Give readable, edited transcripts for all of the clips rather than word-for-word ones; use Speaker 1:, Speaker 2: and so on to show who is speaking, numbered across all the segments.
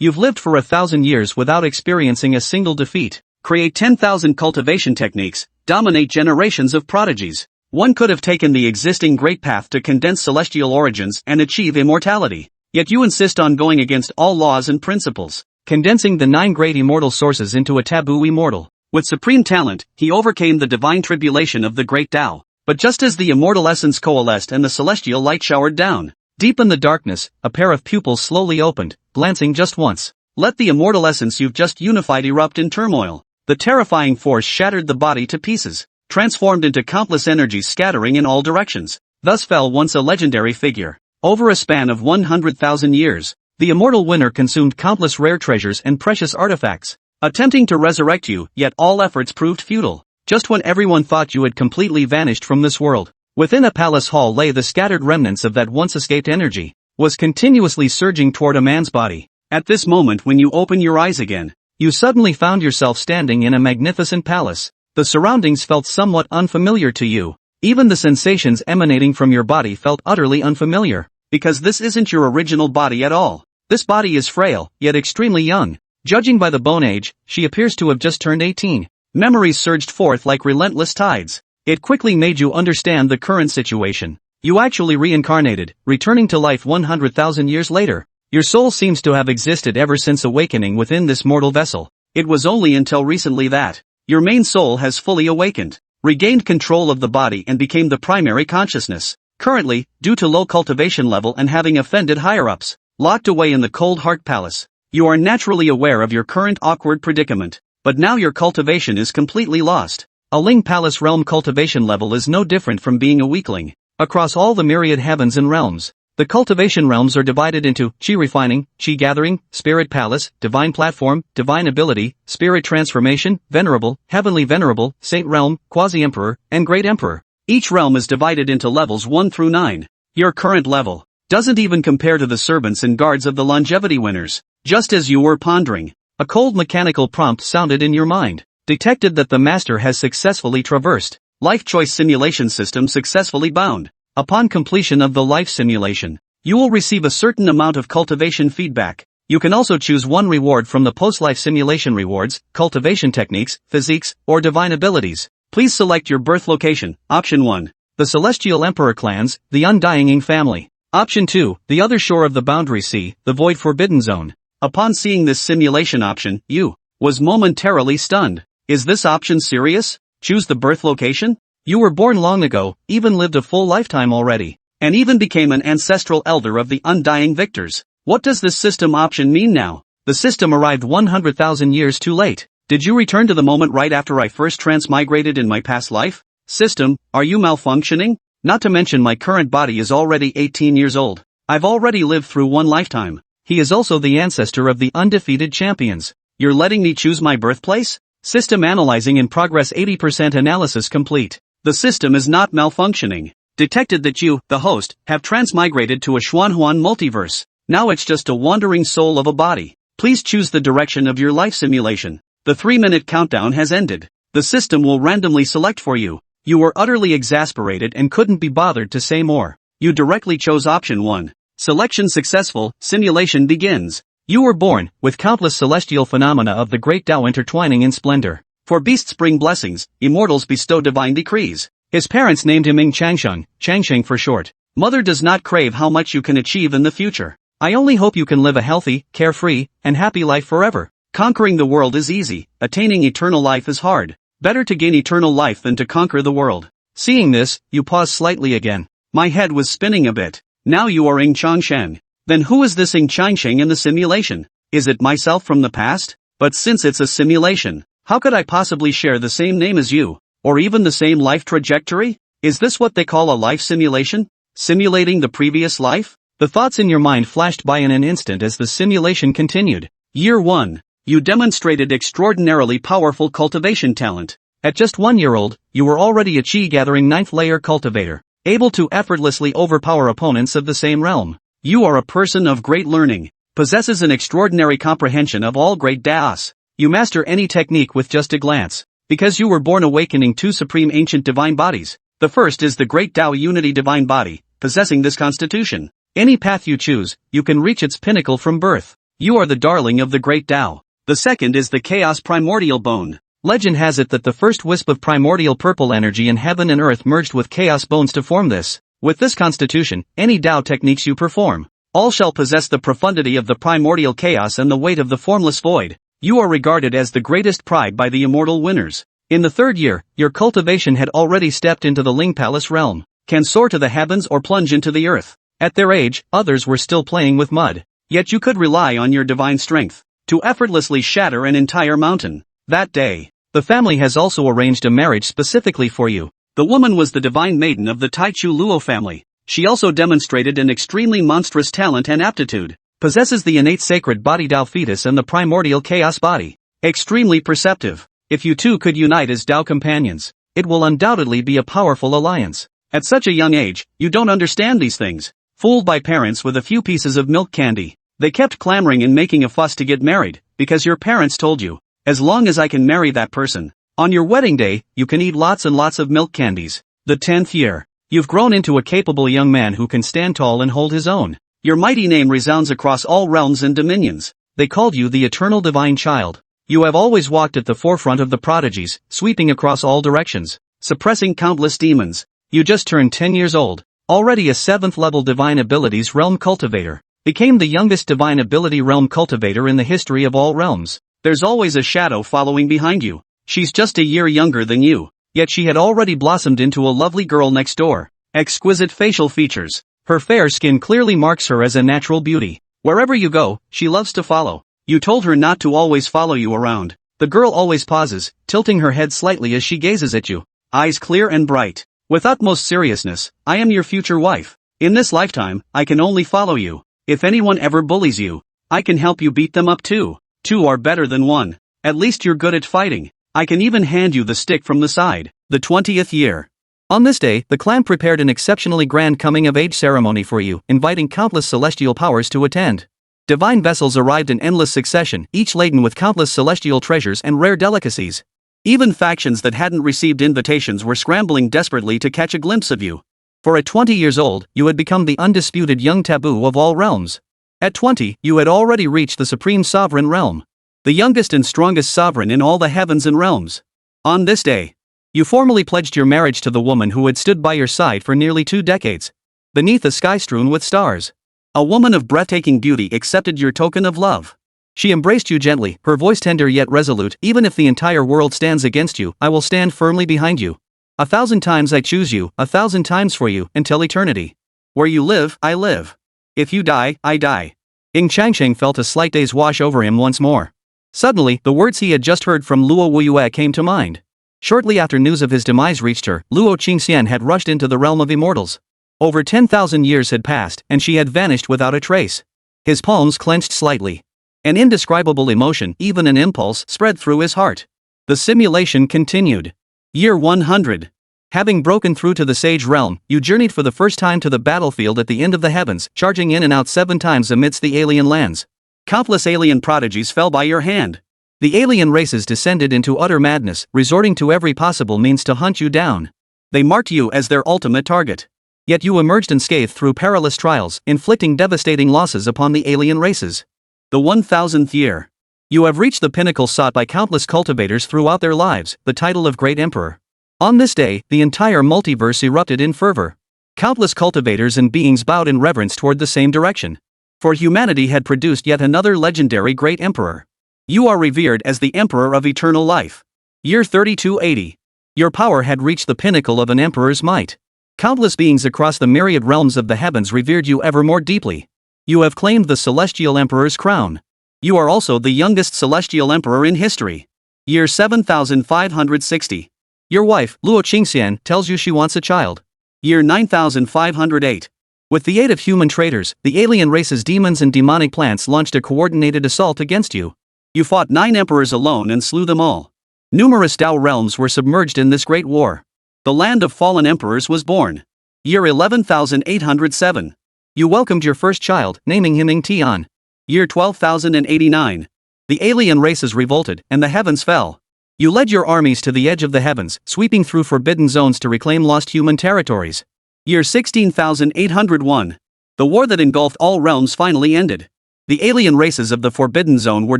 Speaker 1: You've lived for 1,000 years without experiencing a single defeat. Create 10,000 cultivation techniques, dominate generations of prodigies. One could have taken the existing great path to condense celestial origins and achieve immortality. Yet you insist on going against all laws and principles, condensing the 9 great immortal sources into a taboo immortal. With supreme talent, he overcame the divine tribulation of the great Tao. But just as the immortal essence coalesced and the celestial light showered down, deep in the darkness, a pair of pupils slowly opened, glancing just once. Let the immortal essence you've just unified erupt in turmoil. The terrifying force shattered the body to pieces, transformed into countless energies scattering in all directions. Thus fell once a legendary figure. Over a span of 100,000 years, the immortal winner consumed countless rare treasures and precious artifacts, attempting to resurrect you, yet all efforts proved futile. Just when everyone thought you had completely vanished from this world, within a palace hall lay the scattered remnants of that once escaped energy, was continuously surging toward a man's body. At this moment, when you open your eyes again, you suddenly found yourself standing in a magnificent palace. The surroundings felt somewhat unfamiliar to you. Even the sensations emanating from your body felt utterly unfamiliar, because this isn't your original body at all. This body is frail, yet extremely young. Judging by the bone age, she appears to have just turned 18. Memories surged forth like relentless tides. It quickly made you understand the current situation. You actually reincarnated, returning to life 100,000 years later. Your soul seems to have existed ever since awakening within this mortal vessel. It was only until recently that your main soul has fully awakened, regained control of the body and became the primary consciousness. Currently, due to low cultivation level and having offended higher-ups, locked away in the cold heart palace, you are naturally aware of your current awkward predicament. But now your cultivation is completely lost. A Ling Palace realm cultivation level is no different from being a weakling. Across all the myriad heavens and realms, the cultivation realms are divided into Qi refining, Qi gathering, spirit palace, divine platform, divine ability, spirit transformation, venerable, heavenly venerable, saint realm, quasi-emperor, and great emperor. Each realm is divided into levels 1 through 9. Your current level doesn't even compare to the servants and guards of the longevity winners. Just as you were pondering, a cold mechanical prompt sounded in your mind, detected that the master has successfully traversed. Life choice simulation system successfully bound. Upon completion of the life simulation, you will receive a certain amount of cultivation feedback. You can also choose one reward from the post-life simulation rewards, cultivation techniques, physiques, or divine abilities. Please select your birth location. Option 1. The Celestial Emperor Clans, the Undying Ying family. Option 2. The other shore of the Boundary Sea, the Void Forbidden Zone. Upon seeing this simulation option, you was momentarily stunned. Is this option serious? Choose the birth location? You were born long ago, even lived a full lifetime already, and even became an ancestral elder of the undying victors. What does this system option mean now? The system arrived 100,000 years too late. Did you return to the moment right after I first transmigrated in my past life? System, are you malfunctioning? Not to mention my current body is already 18 years old. I've already lived through one lifetime. He is also the ancestor of the undefeated champions. You're letting me choose my birthplace? System analyzing in progress. 80% analysis complete. The system is not malfunctioning. Detected that you, the host, have transmigrated to a Xuanhuan multiverse. Now it's just a wandering soul of a body. Please choose the direction of your life simulation. The 3-minute countdown has ended. The system will randomly select for you. You were utterly exasperated and couldn't be bothered to say more. You directly chose option 1. Selection successful, simulation begins. You were born, with countless celestial phenomena of the great Tao intertwining in splendor. For beasts bring blessings, immortals bestow divine decrees. His parents named him Ying Changsheng, Changsheng for short. Mother does not crave how much you can achieve in the future. I only hope you can live a healthy, carefree, and happy life forever. Conquering the world is easy, attaining eternal life is hard. Better to gain eternal life than to conquer the world. Seeing this, you pause slightly again. My head was spinning a bit. Now you are Ying Changsheng. Then who is this Ying Changsheng in the simulation? Is it myself from the past? But since it's a simulation, how could I possibly share the same name as you? Or even the same life trajectory? Is this what they call a life simulation? Simulating the previous life? The thoughts in your mind flashed by in an instant as the simulation continued. Year 1. You demonstrated extraordinarily powerful cultivation talent. At just 1 year old, you were already a Qi-gathering 9th layer cultivator, able to effortlessly overpower opponents of the same realm. You are a person of great learning, possesses an extraordinary comprehension of all great Daos. You master any technique with just a glance, because you were born awakening 2 supreme ancient divine bodies. The first is the great Dao Unity Divine Body, possessing this constitution. Any path you choose, you can reach its pinnacle from birth. You are the darling of the great Dao. The second is the Chaos Primordial Bone. Legend has it that the first wisp of primordial purple energy in heaven and earth merged with chaos bones to form this. With this constitution, any Dao techniques you perform, all shall possess the profundity of the primordial chaos and the weight of the formless void. You are regarded as the greatest pride by the immortal winners. In the third year, your cultivation had already stepped into the Ling Palace realm, can soar to the heavens or plunge into the earth. At their age, others were still playing with mud. Yet you could rely on your divine strength to effortlessly shatter an entire mountain. That day, the family has also arranged a marriage specifically for you. The woman was the divine maiden of the Taichu Luo family. She also demonstrated an extremely monstrous talent and aptitude, possesses the innate sacred body Dao fetus and the primordial chaos body. Extremely perceptive. If you two could unite as Dao companions, it will undoubtedly be a powerful alliance. At such a young age, you don't understand these things. Fooled by parents with a few pieces of milk candy, they kept clamoring and making a fuss to get married, because your parents told you, as long as I can marry that person, on your wedding day, you can eat lots and lots of milk candies. The 10th year. You've grown into a capable young man who can stand tall and hold his own. Your mighty name resounds across all realms and dominions. They called you the eternal divine child. You have always walked at the forefront of the prodigies, sweeping across all directions, suppressing countless demons. You just turned 10 years old, already a 7th level divine abilities realm cultivator. Became the youngest divine ability realm cultivator in the history of all realms. There's always a shadow following behind you. She's just a year younger than you, yet she had already blossomed into a lovely girl next door. Exquisite facial features. Her fair skin clearly marks her as a natural beauty. Wherever you go, she loves to follow. You told her not to always follow you around. The girl always pauses, tilting her head slightly as she gazes at you. Eyes clear and bright. With utmost seriousness, I am your future wife. In this lifetime, I can only follow you. If anyone ever bullies you, I can help you beat them up too. Two are better than one. At least you're good at fighting. I can even hand you the stick from the side. The 20th year. On this day, the clan prepared an exceptionally grand coming-of-age ceremony for you, inviting countless celestial powers to attend. Divine vessels arrived in endless succession, each laden with countless celestial treasures and rare delicacies. Even factions that hadn't received invitations were scrambling desperately to catch a glimpse of you. For at 20 years old, you had become the undisputed young taboo of all realms. At 20, you had already reached the supreme sovereign realm. The youngest and strongest sovereign in all the heavens and realms. On this day, you formally pledged your marriage to the woman who had stood by your side for nearly 2 decades. Beneath a sky strewn with stars, a woman of breathtaking beauty accepted your token of love. She embraced you gently, her voice tender yet resolute. Even if the entire world stands against you, I will stand firmly behind you. 1,000 times I choose you, 1,000 times for you, until eternity. Where you live, I live. If you die, I die. Ying Changsheng felt a slight daze wash over him once more. Suddenly, the words he had just heard from Luo Wuyue came to mind. Shortly after news of his demise reached her, Luo Qingxian had rushed into the realm of immortals. Over 10,000 years had passed, and she had vanished without a trace. His palms clenched slightly. An indescribable emotion, even an impulse, spread through his heart. The simulation continued. Year 100. Having broken through to the sage realm, you journeyed for the first time to the battlefield at the end of the heavens, charging in and out 7 times amidst the alien lands. Countless alien prodigies fell by your hand. The alien races descended into utter madness, resorting to every possible means to hunt you down. They marked you as their ultimate target. Yet you emerged unscathed through perilous trials, inflicting devastating losses upon the alien races. The 1000th year. You have reached the pinnacle sought by countless cultivators throughout their lives, the title of Great Emperor. On this day, the entire multiverse erupted in fervor. Countless cultivators and beings bowed in reverence toward the same direction. For humanity had produced yet another legendary Great Emperor. You are revered as the Emperor of Eternal Life. Year 3280. Your power had reached the pinnacle of an emperor's might. Countless beings across the myriad realms of the heavens revered you ever more deeply. You have claimed the Celestial Emperor's crown. You are also the youngest Celestial Emperor in history. Year 7560. Your wife, Luo Qingxian, tells you she wants a child. Year 9508. With the aid of human traitors, the alien race's demons and demonic plants launched a coordinated assault against you. You fought 9 emperors alone and slew them all. Numerous Dao realms were submerged in this great war. The land of fallen emperors was born. Year 11807. You welcomed your first child, naming him Ying Tian. Year 12089. The alien races revolted, and the heavens fell. You led your armies to the edge of the heavens, sweeping through forbidden zones to reclaim lost human territories. Year 16801. The war that engulfed all realms finally ended. The alien races of the Forbidden Zone were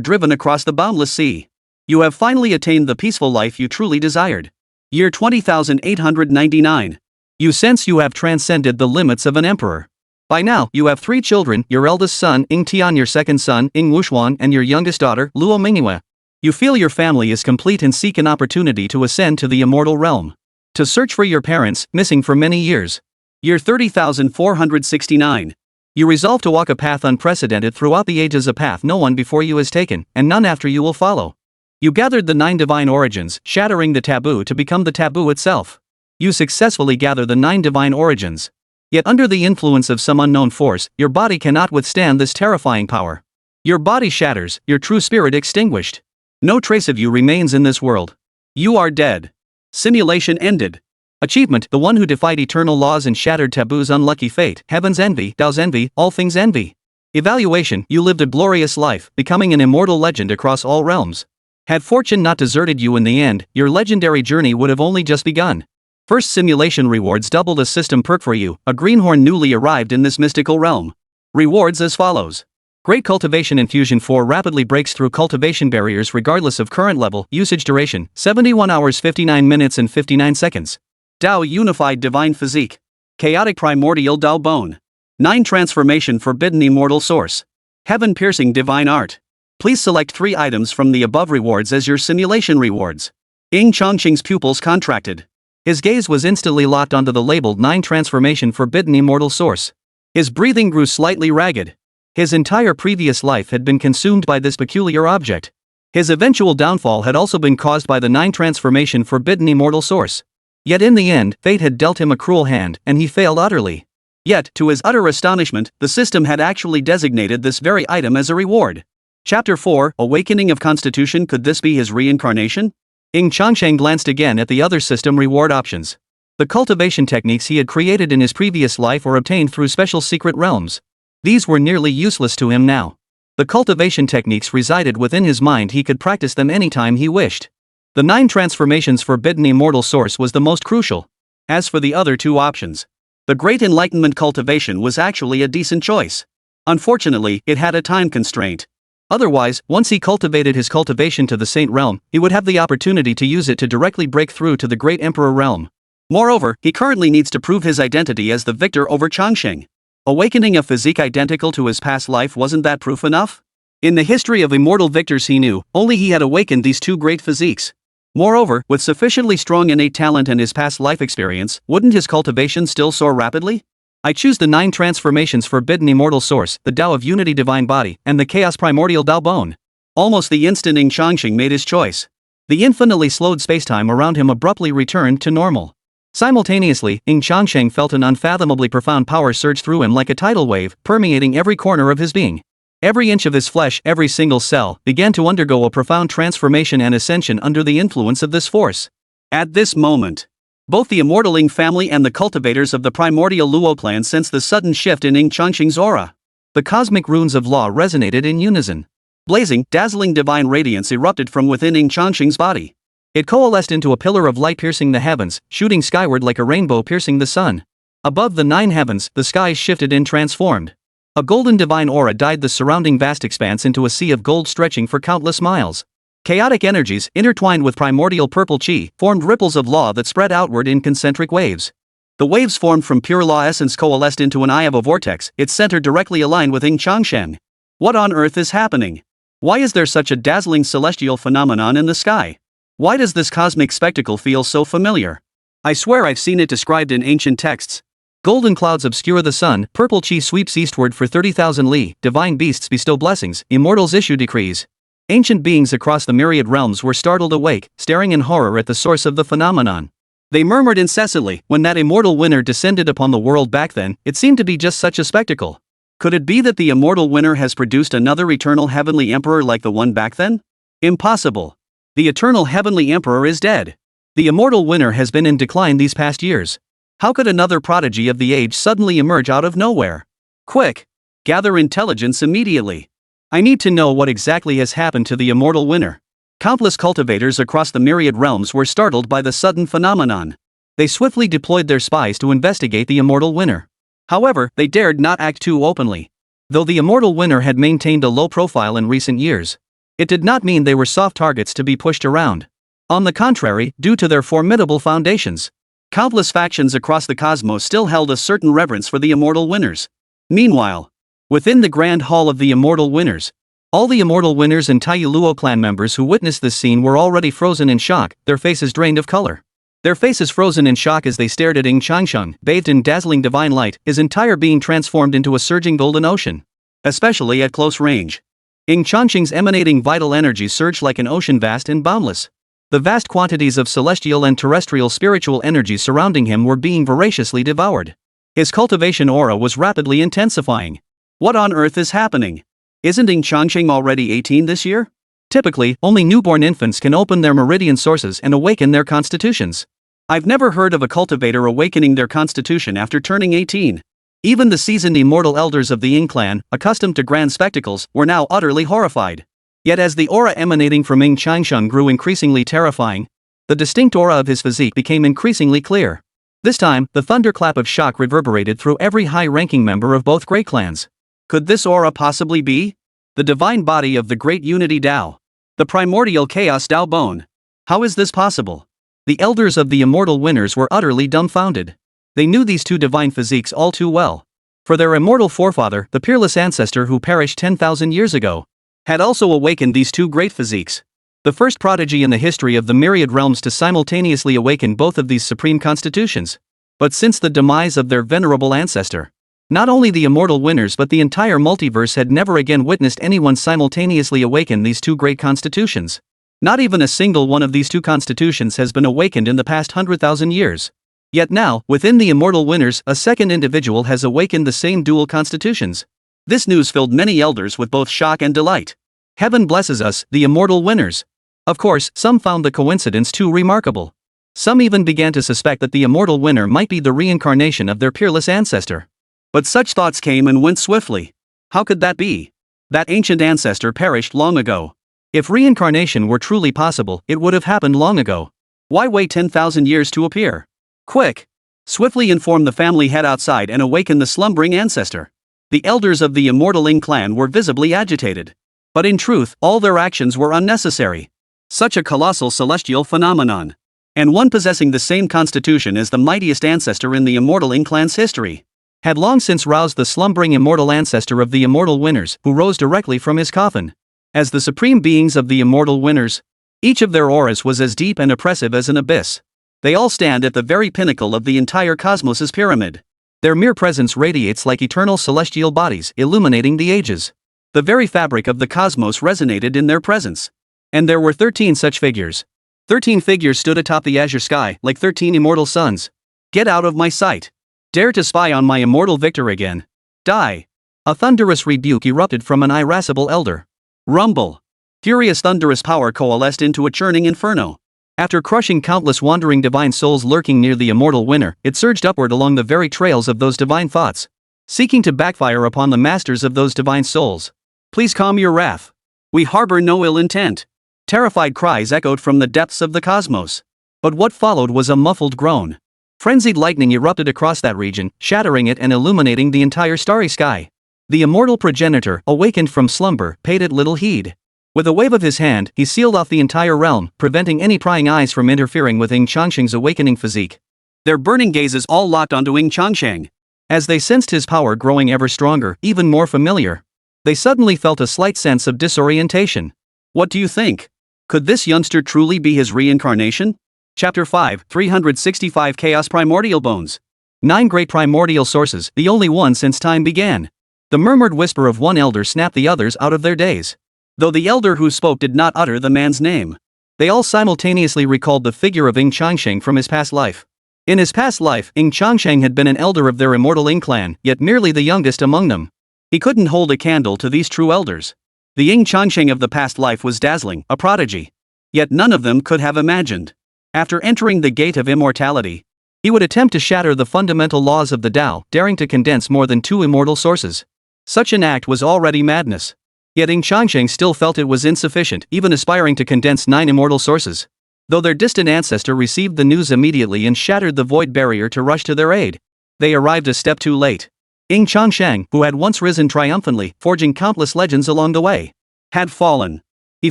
Speaker 1: driven across the boundless sea. You have finally attained the peaceful life you truly desired. Year 20,899. You sense you have transcended the limits of an emperor. By now, you have 3 children, your eldest son, Ying Tian, your second son, Ying Wuxuan, and your youngest daughter, Luo Qingxian. You feel your family is complete and seek an opportunity to ascend to the immortal realm. To search for your parents, missing for many years. Year 30,469. You resolve to walk a path unprecedented throughout the ages, a path no one before you has taken, and none after you will follow. You gathered the 9 divine origins, shattering the taboo to become the taboo itself. You successfully gather the 9 divine origins. Yet under the influence of some unknown force, your body cannot withstand this terrifying power. Your body shatters, your true spirit extinguished. No trace of you remains in this world. You are dead. Simulation ended. Achievement: the one who defied eternal laws and shattered taboos. Unlucky fate: heaven's envy, Dao's envy, all things envy. Evaluation: you lived a glorious life, becoming an immortal legend across all realms. Had fortune not deserted you in the end, your legendary journey would have only just begun. First simulation rewards: doubled a system perk for you, a greenhorn newly arrived in this mystical realm. Rewards as follows. Great Cultivation Infusion 4 rapidly breaks through cultivation barriers regardless of current level. Usage duration: 71 hours 59 minutes and 59 seconds. Dao Unified Divine Physique. Chaotic Primordial Dao Bone. 9 Transformation Forbidden Immortal Source. Heaven Piercing Divine Art. Please select 3 items from the above rewards as your simulation rewards. Ying Changsheng's pupils contracted. His gaze was instantly locked onto the labeled 9 Transformation Forbidden Immortal Source. His breathing grew slightly ragged. His entire previous life had been consumed by this peculiar object. His eventual downfall had also been caused by the 9 Transformation Forbidden Immortal Source. Yet in the end, fate had dealt him a cruel hand, and he failed utterly. Yet, to his utter astonishment, the system had actually designated this very item as a reward. Chapter 4, Awakening of Constitution. Could this be his reincarnation? Ying Changsheng glanced again at the other system reward options. The cultivation techniques he had created in his previous life or obtained through special secret realms. These were nearly useless to him now. The cultivation techniques resided within his mind, he could practice them anytime he wished. The 9 Transformations Forbidden Immortal Source was the most crucial. As for the other 2 options, the Great Enlightenment Cultivation was actually a decent choice. Unfortunately, it had a time constraint. Otherwise, once he cultivated his cultivation to the Saint Realm, he would have the opportunity to use it to directly break through to the Great Emperor Realm. Moreover, he currently needs to prove his identity as the victor over Changsheng. Awakening a physique identical to his past life, wasn't that proof enough? In the history of immortal victors he knew, only he had awakened these 2 great physiques. Moreover, with sufficiently strong innate talent and his past life experience, wouldn't his cultivation still soar rapidly? I choose the 9 Transformations Forbidden Immortal Source, the Dao of Unity Divine Body, and the Chaos Primordial Dao Bone. Almost the instant Ying Changsheng made his choice, the infinitely slowed spacetime around him abruptly returned to normal. Simultaneously, Ying Changsheng felt an unfathomably profound power surge through him like a tidal wave, permeating every corner of his being. Every inch of his flesh, every single cell, began to undergo a profound transformation and ascension under the influence of this force. At this moment, both the immortal Ying family and the cultivators of the primordial Luo clan sensed the sudden shift in Ying Changsheng's aura. The cosmic runes of law resonated in unison. Blazing, dazzling divine radiance erupted from within Ying Changsheng's body. It coalesced into a pillar of light piercing the heavens, shooting skyward like a rainbow piercing the sun. Above the 9 heavens, the skies shifted and transformed. A golden divine aura dyed the surrounding vast expanse into a sea of gold stretching for countless miles. Chaotic energies, intertwined with primordial purple chi, formed ripples of law that spread outward in concentric waves. The waves formed from pure law essence coalesced into an eye of a vortex, its center directly aligned with Ying Changsheng. What on earth is happening? Why is there such a dazzling celestial phenomenon in the sky? Why does this cosmic spectacle feel so familiar? I swear I've seen it described in ancient texts. Golden clouds obscure the sun, purple chi sweeps eastward for 30,000 li, divine beasts bestow blessings, immortals issue decrees. Ancient beings across the myriad realms were startled awake, staring in horror at the source of the phenomenon. They murmured incessantly, when that immortal winner descended upon the world back then, it seemed to be just such a spectacle. Could it be that the immortal winner has produced another eternal heavenly emperor like the one back then? Impossible. The eternal heavenly emperor is dead. The immortal winner has been in decline these past years. How could another prodigy of the age suddenly emerge out of nowhere? Quick! Gather intelligence immediately. I need to know what exactly has happened to the immortal winner. Countless cultivators across the myriad realms were startled by the sudden phenomenon. They swiftly deployed their spies to investigate the immortal winner. However, they dared not act too openly. Though the immortal winner had maintained a low profile in recent years, it did not mean they were soft targets to be pushed around. On the contrary, due to their formidable foundations, countless factions across the cosmos still held a certain reverence for the immortal winners. Meanwhile, within the Grand Hall of the Immortal Winners, all the immortal winners and Taiyu Luo clan members who witnessed this scene were already frozen in shock, their faces drained of color. Their faces frozen in shock as they stared at Ying Changsheng, bathed in dazzling divine light, his entire being transformed into a surging golden ocean. Especially at close range, Ying Changsheng's emanating vital energy surged like an ocean vast and boundless. The vast quantities of celestial and terrestrial spiritual energies surrounding him were being voraciously devoured. His cultivation aura was rapidly intensifying. What on earth is happening? Isn't Ying Changsheng already 18 this year? Typically, only newborn infants can open their meridian sources and awaken their constitutions. I've never heard of a cultivator awakening their constitution after turning 18. Even the seasoned immortal elders of the Ying Clan, accustomed to grand spectacles, were now utterly horrified. Yet as the aura emanating from Ying Changsheng grew increasingly terrifying, the distinct aura of his physique became increasingly clear. This time, the thunderclap of shock reverberated through every high-ranking member of both great clans. Could this aura possibly be the divine body of the great unity Dao, the primordial chaos Dao Bone? How is this possible? The elders of the immortal winners were utterly dumbfounded. They knew these two divine physiques all too well. For their immortal forefather, the peerless ancestor who perished 10,000 years ago, had also awakened these two great physiques. The first prodigy in the history of the myriad realms to simultaneously awaken both of these supreme constitutions. But since the demise of their venerable ancestor, not only the immortal winners but the entire multiverse had never again witnessed anyone simultaneously awaken these two great constitutions. Not even a single one of these two constitutions has been awakened in the past 100,000 years. Yet now, within the immortal winners, a second individual has awakened the same dual constitutions. This news filled many elders with both shock and delight. Heaven blesses us, the immortal winners. Of course, some found the coincidence too remarkable. Some even began to suspect that the immortal winner might be the reincarnation of their peerless ancestor. But such thoughts came and went swiftly. How could that be? That ancient ancestor perished long ago. If reincarnation were truly possible, it would have happened long ago. Why wait 10,000 years to appear? Quick! Swiftly inform the family head outside and awaken the slumbering ancestor. The elders of the immortal Ying Clan were visibly agitated. But in truth, all their actions were unnecessary. Such a colossal celestial phenomenon, and one possessing the same constitution as the mightiest ancestor in the immortal Ying Clan's history, had long since roused the slumbering immortal ancestor of the immortal winners, who rose directly from his coffin. As the supreme beings of the immortal winners, each of their auras was as deep and oppressive as an abyss. They all stand at the very pinnacle of the entire cosmos's pyramid. Their mere presence radiates like eternal celestial bodies, illuminating the ages. The very fabric of the cosmos resonated in their presence. And there were 13 such figures. 13 figures stood atop the azure sky, like 13 immortal suns. Get out of my sight. Dare to spy on my immortal victor again. Die. A thunderous rebuke erupted from an irascible elder. Rumble. Furious thunderous power coalesced into a churning inferno. After crushing countless wandering divine souls lurking near the immortal winner, it surged upward along the very trails of those divine thoughts, seeking to backfire upon the masters of those divine souls. Please calm your wrath. We harbor no ill intent. Terrified cries echoed from the depths of the cosmos. But what followed was a muffled groan. Frenzied lightning erupted across that region, shattering it and illuminating the entire starry sky. The immortal progenitor, awakened from slumber, paid it little heed. With a wave of his hand, he sealed off the entire realm, preventing any prying eyes from interfering with Ying Changsheng's awakening physique. Their burning gazes all locked onto Ying Changsheng. As they sensed his power growing ever stronger, even more familiar, they suddenly felt a slight sense of disorientation. What do you think? Could this youngster truly be his reincarnation? Chapter 5, 365 Chaos Primordial Bones. 9 great primordial sources, the only one since time began. The murmured whisper of one elder snapped the others out of their daze. Though the elder who spoke did not utter the man's name, they all simultaneously recalled the figure of Ying Changsheng from his past life. In his past life, Ying Changsheng had been an elder of their immortal Ying Clan, yet merely the youngest among them. He couldn't hold a candle to these true elders. The Ying Changsheng of the past life was dazzling, a prodigy. Yet none of them could have imagined, after entering the gate of immortality, he would attempt to shatter the fundamental laws of the Tao, daring to condense more than 2 immortal sources. Such an act was already madness. Yet Ying Changsheng still felt it was insufficient, even aspiring to condense 9 immortal sources. Though their distant ancestor received the news immediately and shattered the void barrier to rush to their aid, they arrived a step too late. Ying Changsheng, who had once risen triumphantly, forging countless legends along the way, had fallen. He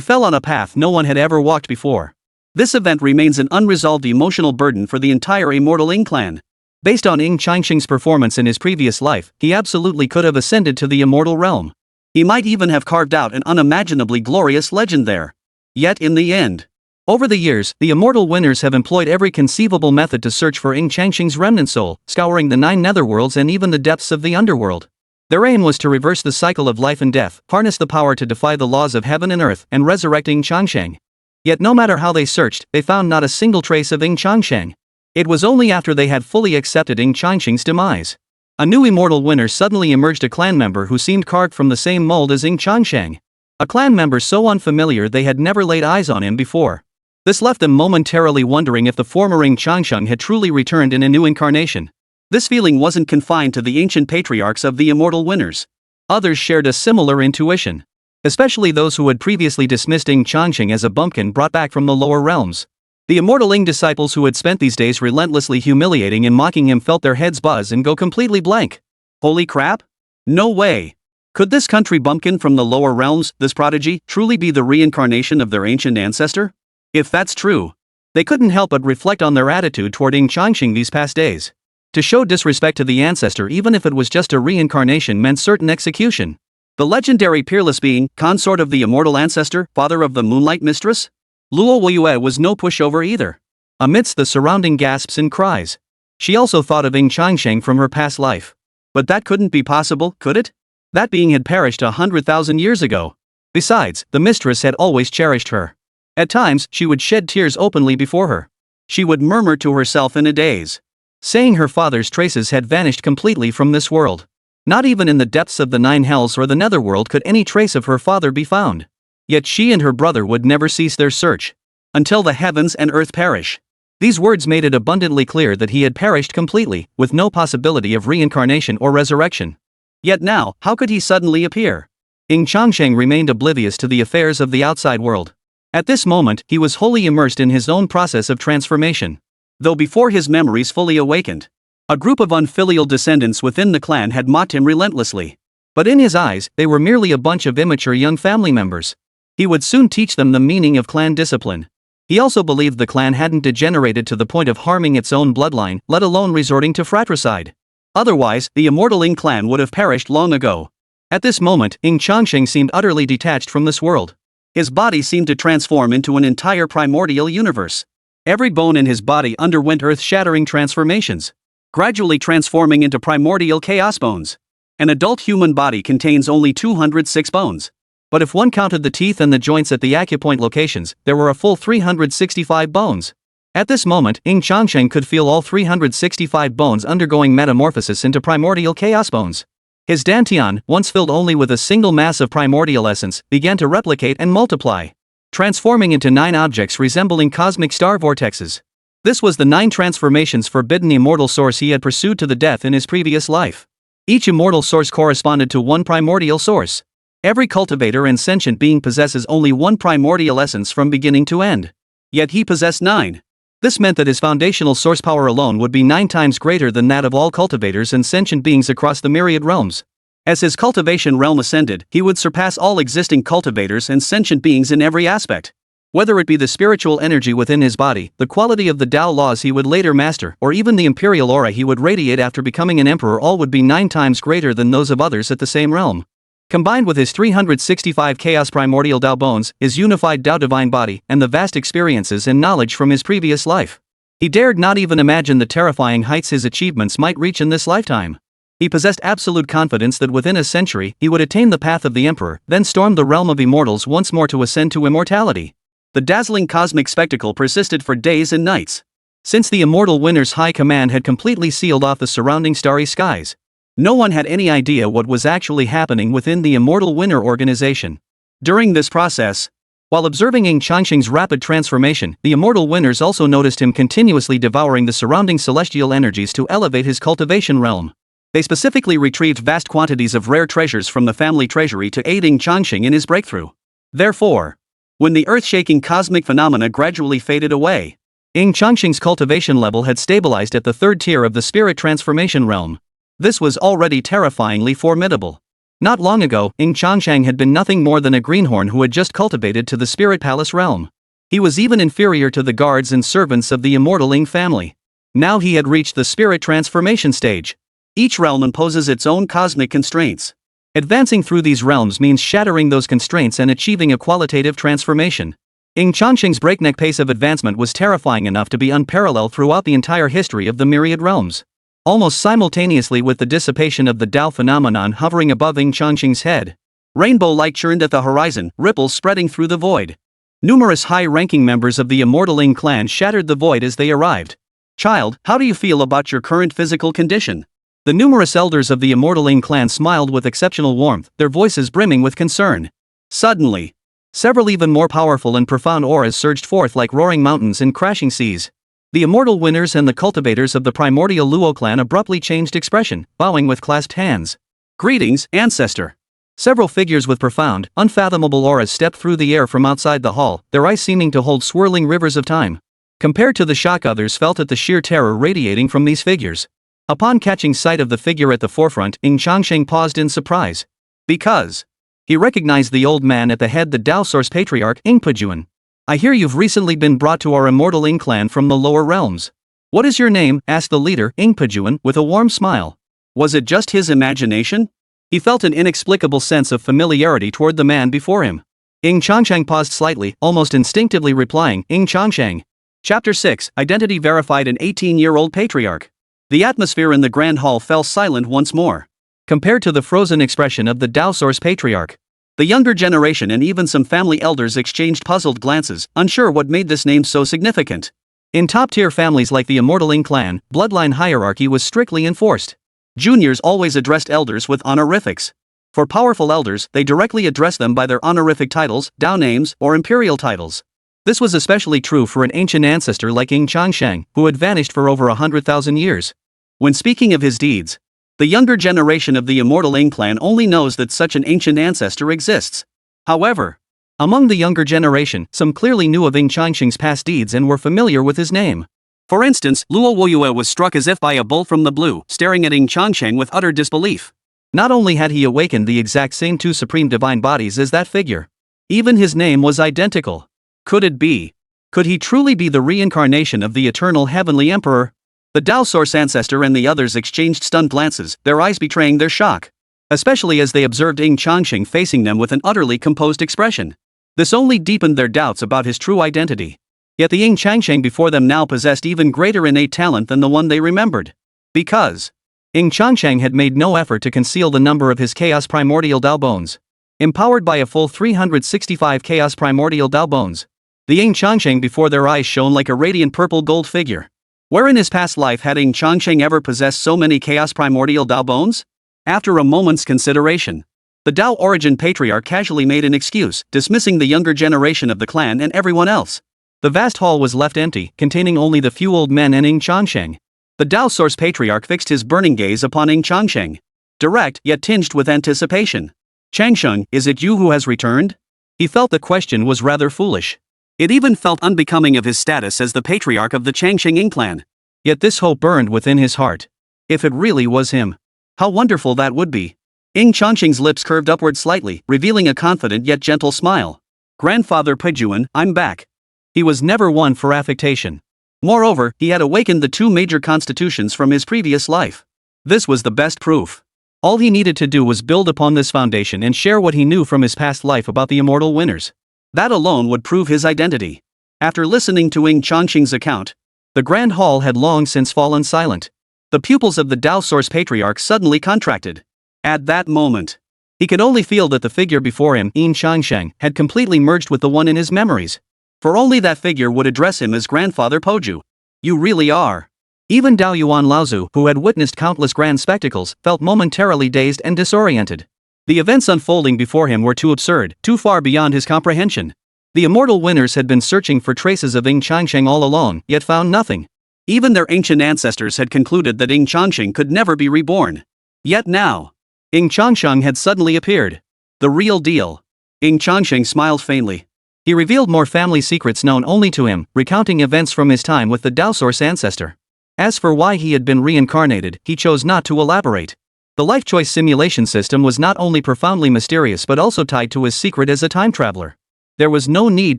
Speaker 1: fell on a path no one had ever walked before. This event remains an unresolved emotional burden for the entire immortal Ying Clan. Based on Ying Changsheng's performance in his previous life, he absolutely could have ascended to the immortal realm. He might even have carved out an unimaginably glorious legend there. Yet in the end, over the years, the immortal winners have employed every conceivable method to search for Ying Changsheng's remnant soul, scouring the 9 netherworlds and even the depths of the underworld. Their aim was to reverse the cycle of life and death, harness the power to defy the laws of heaven and earth, and resurrect Ying Changsheng. Yet no matter how they searched, they found not a single trace of Ying Changsheng. It was only after they had fully accepted Ying Changsheng's demise. A new immortal winner suddenly emerged, a clan member who seemed carved from the same mold as Ying Changsheng. A clan member so unfamiliar they had never laid eyes on him before. This left them momentarily wondering if the former Ying Changsheng had truly returned in a new incarnation. This feeling wasn't confined to the ancient patriarchs of the immortal winners. Others shared a similar intuition. Especially those who had previously dismissed Ying Changsheng as a bumpkin brought back from the lower realms. The immortal Ying disciples who had spent these days relentlessly humiliating and mocking him felt their heads buzz and go completely blank. Holy crap? No way! Could this country bumpkin from the lower realms, this prodigy, truly be the reincarnation of their ancient ancestor? If that's true, they couldn't help but reflect on their attitude toward Ying Changsheng these past days. To show disrespect to the ancestor, even if it was just a reincarnation, meant certain execution. The legendary peerless being, consort of the immortal ancestor, father of the moonlight mistress? Luo Qingxian was no pushover either. Amidst the surrounding gasps and cries, she also thought of Ying Changsheng from her past life. But that couldn't be possible, could it? That being had perished 100,000 years ago. Besides, the mistress had always cherished her. At times, she would shed tears openly before her. She would murmur to herself in a daze, saying her father's traces had vanished completely from this world. Not even in the depths of the 9 hells or the netherworld could any trace of her father be found. Yet she and her brother would never cease their search, until the heavens and earth perish. These words made it abundantly clear that he had perished completely, with no possibility of reincarnation or resurrection. Yet now, how could he suddenly appear? Ying Changsheng remained oblivious to the affairs of the outside world. At this moment, he was wholly immersed in his own process of transformation. Though before his memories fully awakened, a group of unfilial descendants within the clan had mocked him relentlessly. But in his eyes, they were merely a bunch of immature young family members. He would soon teach them the meaning of clan discipline. He also believed the clan hadn't degenerated to the point of harming its own bloodline, let alone resorting to fratricide. Otherwise, the immortal Ying clan would have perished long ago. At this moment, Ying Changsheng seemed utterly detached from this world. His body seemed to transform into an entire primordial universe. Every bone in his body underwent earth-shattering transformations, gradually transforming into primordial chaos bones. An adult human body contains only 206 bones. But if one counted the teeth and the joints at the acupoint locations, there were a full 365 bones. At this moment, Ying Changsheng could feel all 365 bones undergoing metamorphosis into primordial chaos bones. His dantian, once filled only with a single mass of primordial essence, began to replicate and multiply, transforming into 9 objects resembling cosmic star vortexes. This was the 9 transformations forbidden immortal source he had pursued to the death in his previous life. Each immortal source corresponded to one primordial source. Every cultivator and sentient being possesses only one primordial essence from beginning to end. Yet he possessed 9. This meant that his foundational source power alone would be 9 times greater than that of all cultivators and sentient beings across the myriad realms. As his cultivation realm ascended, he would surpass all existing cultivators and sentient beings in every aspect. Whether it be the spiritual energy within his body, the quality of the Tao laws he would later master, or even the imperial aura he would radiate after becoming an emperor, all would be 9 times greater than those of others at the same realm. Combined with his 365 Chaos Primordial Dao Bones, his unified Dao Divine Body, and the vast experiences and knowledge from his previous life, he dared not even imagine the terrifying heights his achievements might reach in this lifetime. He possessed absolute confidence that within a century he would attain the path of the Emperor, then storm the realm of immortals once more to ascend to immortality. The dazzling cosmic spectacle persisted for days and nights. Since the immortal winner's high command had completely sealed off the surrounding starry skies, no one had any idea what was actually happening within the immortal winner organization. During this process, while observing Ying Changsheng's rapid transformation, the immortal winners also noticed him continuously devouring the surrounding celestial energies to elevate his cultivation realm. They specifically retrieved vast quantities of rare treasures from the family treasury to aid Ying Changsheng in his breakthrough. Therefore, when the earth-shaking cosmic phenomena gradually faded away, Ying Changsheng's cultivation level had stabilized at the 3rd tier of the spirit transformation realm. This was already terrifyingly formidable. Not long ago, Ying Changsheng had been nothing more than a greenhorn who had just cultivated to the Spirit Palace realm. He was even inferior to the guards and servants of the immortal Ying family. Now he had reached the spirit transformation stage. Each realm imposes its own cosmic constraints. Advancing through these realms means shattering those constraints and achieving a qualitative transformation. Ying Changsheng's breakneck pace of advancement was terrifying enough to be unparalleled throughout the entire history of the myriad realms. Almost simultaneously with the dissipation of the Dao phenomenon hovering above Ying Changsheng's head, rainbow light churned at the horizon, ripples spreading through the void. Numerous high-ranking members of the immortal Ying clan shattered the void as they arrived. "Child, how do you feel about your current physical condition?" The numerous elders of the immortal Ying clan smiled with exceptional warmth, their voices brimming with concern. Suddenly, several even more powerful and profound auras surged forth like roaring mountains and crashing seas. The immortal winners and the cultivators of the primordial Luo clan abruptly changed expression, bowing with clasped hands. "Greetings, Ancestor." Several figures with profound, unfathomable auras stepped through the air from outside the hall, their eyes seeming to hold swirling rivers of time. Compared to the shock others felt at the sheer terror radiating from these figures. Upon catching sight of the figure at the forefront, Ying Changsheng paused in surprise. Because he recognized the old man at the head, the Dao Source Patriarch, Ying Pajuan. "I hear you've recently been brought to our immortal Ying clan from the lower realms. What is your name?" asked the leader, Ying Pajuan, with a warm smile. Was it just his imagination? He felt an inexplicable sense of familiarity toward the man before him. Ying Changsheng paused slightly, almost instinctively replying, "Ying Changsheng." Chapter 6, Identity Verified. An 18-year-old patriarch. The atmosphere in the Grand Hall fell silent once more. Compared to the frozen expression of the Dao Source Patriarch, the younger generation and even some family elders exchanged puzzled glances, unsure what made this name so significant. In top-tier families like the immortal Ying clan, bloodline hierarchy was strictly enforced. Juniors always addressed elders with honorifics. For powerful elders, they directly addressed them by their honorific titles, Dao names, or imperial titles. This was especially true for an ancient ancestor like Ying Changsheng, who had vanished for over 100,000 years. When speaking of his deeds, the younger generation of the immortal Ying clan only knows that such an ancient ancestor exists. However, among the younger generation, some clearly knew of Ying Changsheng's past deeds and were familiar with his name. For instance, Luo Qingxian was struck as if by a bolt from the blue, staring at Ying Changsheng with utter disbelief. Not only had he awakened the exact same two supreme divine bodies as that figure, even his name was identical. Could it be? Could he truly be the reincarnation of the eternal heavenly emperor? The Dao Source Ancestor and the others exchanged stunned glances, their eyes betraying their shock. Especially as they observed Ying Changsheng facing them with an utterly composed expression. This only deepened their doubts about his true identity. Yet the Ying Changsheng before them now possessed even greater innate talent than the one they remembered. Because Ying Changsheng had made no effort to conceal the number of his Chaos Primordial Dao Bones. Empowered by a full 365 Chaos Primordial Dao Bones, the Ying Changsheng before their eyes shone like a radiant purple gold figure. Where in his past life had Ying Changsheng ever possessed so many Chaos Primordial Dao Bones? After a moment's consideration, the Dao Origin Patriarch casually made an excuse, dismissing the younger generation of the clan and everyone else. The vast hall was left empty, containing only the few old men and Ying Changsheng. The Dao Source Patriarch fixed his burning gaze upon Ying Changsheng. Direct, yet tinged with anticipation. "Changsheng, is it you who has returned?" He felt the question was rather foolish. It even felt unbecoming of his status as the patriarch of the Changsheng Ying clan. Yet this hope burned within his heart. If it really was him, how wonderful that would be. Ying Changsheng's lips curved upward slightly, revealing a confident yet gentle smile. "Grandfather Pajuan, I'm back." He was never one for affectation. Moreover, he had awakened the two major constitutions from his previous life. This was the best proof. All he needed to do was build upon this foundation and share what he knew from his past life about the immortal winners. That alone would prove his identity. After listening to Ying Changsheng's account, the Grand Hall had long since fallen silent. The pupils of the Dao Source Patriarch suddenly contracted. At that moment, he could only feel that the figure before him, Ying Changsheng, had completely merged with the one in his memories. For only that figure would address him as Grandfather Poju. "You really are." Even Dao Yuan Laozu, who had witnessed countless grand spectacles, felt momentarily dazed and disoriented. The events unfolding before him were too absurd, too far beyond his comprehension. The immortal winners had been searching for traces of Ying Changsheng all along, yet found nothing. Even their ancient ancestors had concluded that Ying Changsheng could never be reborn. Yet now, Ying Changsheng had suddenly appeared. The real deal. Ying Changsheng smiled faintly. He revealed more family secrets known only to him, recounting events from his time with the Dao Source Ancestor. As for why he had been reincarnated, he chose not to elaborate. The life choice simulation system was not only profoundly mysterious but also tied to his secret as a time traveler. There was no need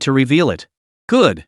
Speaker 1: to reveal it. Good.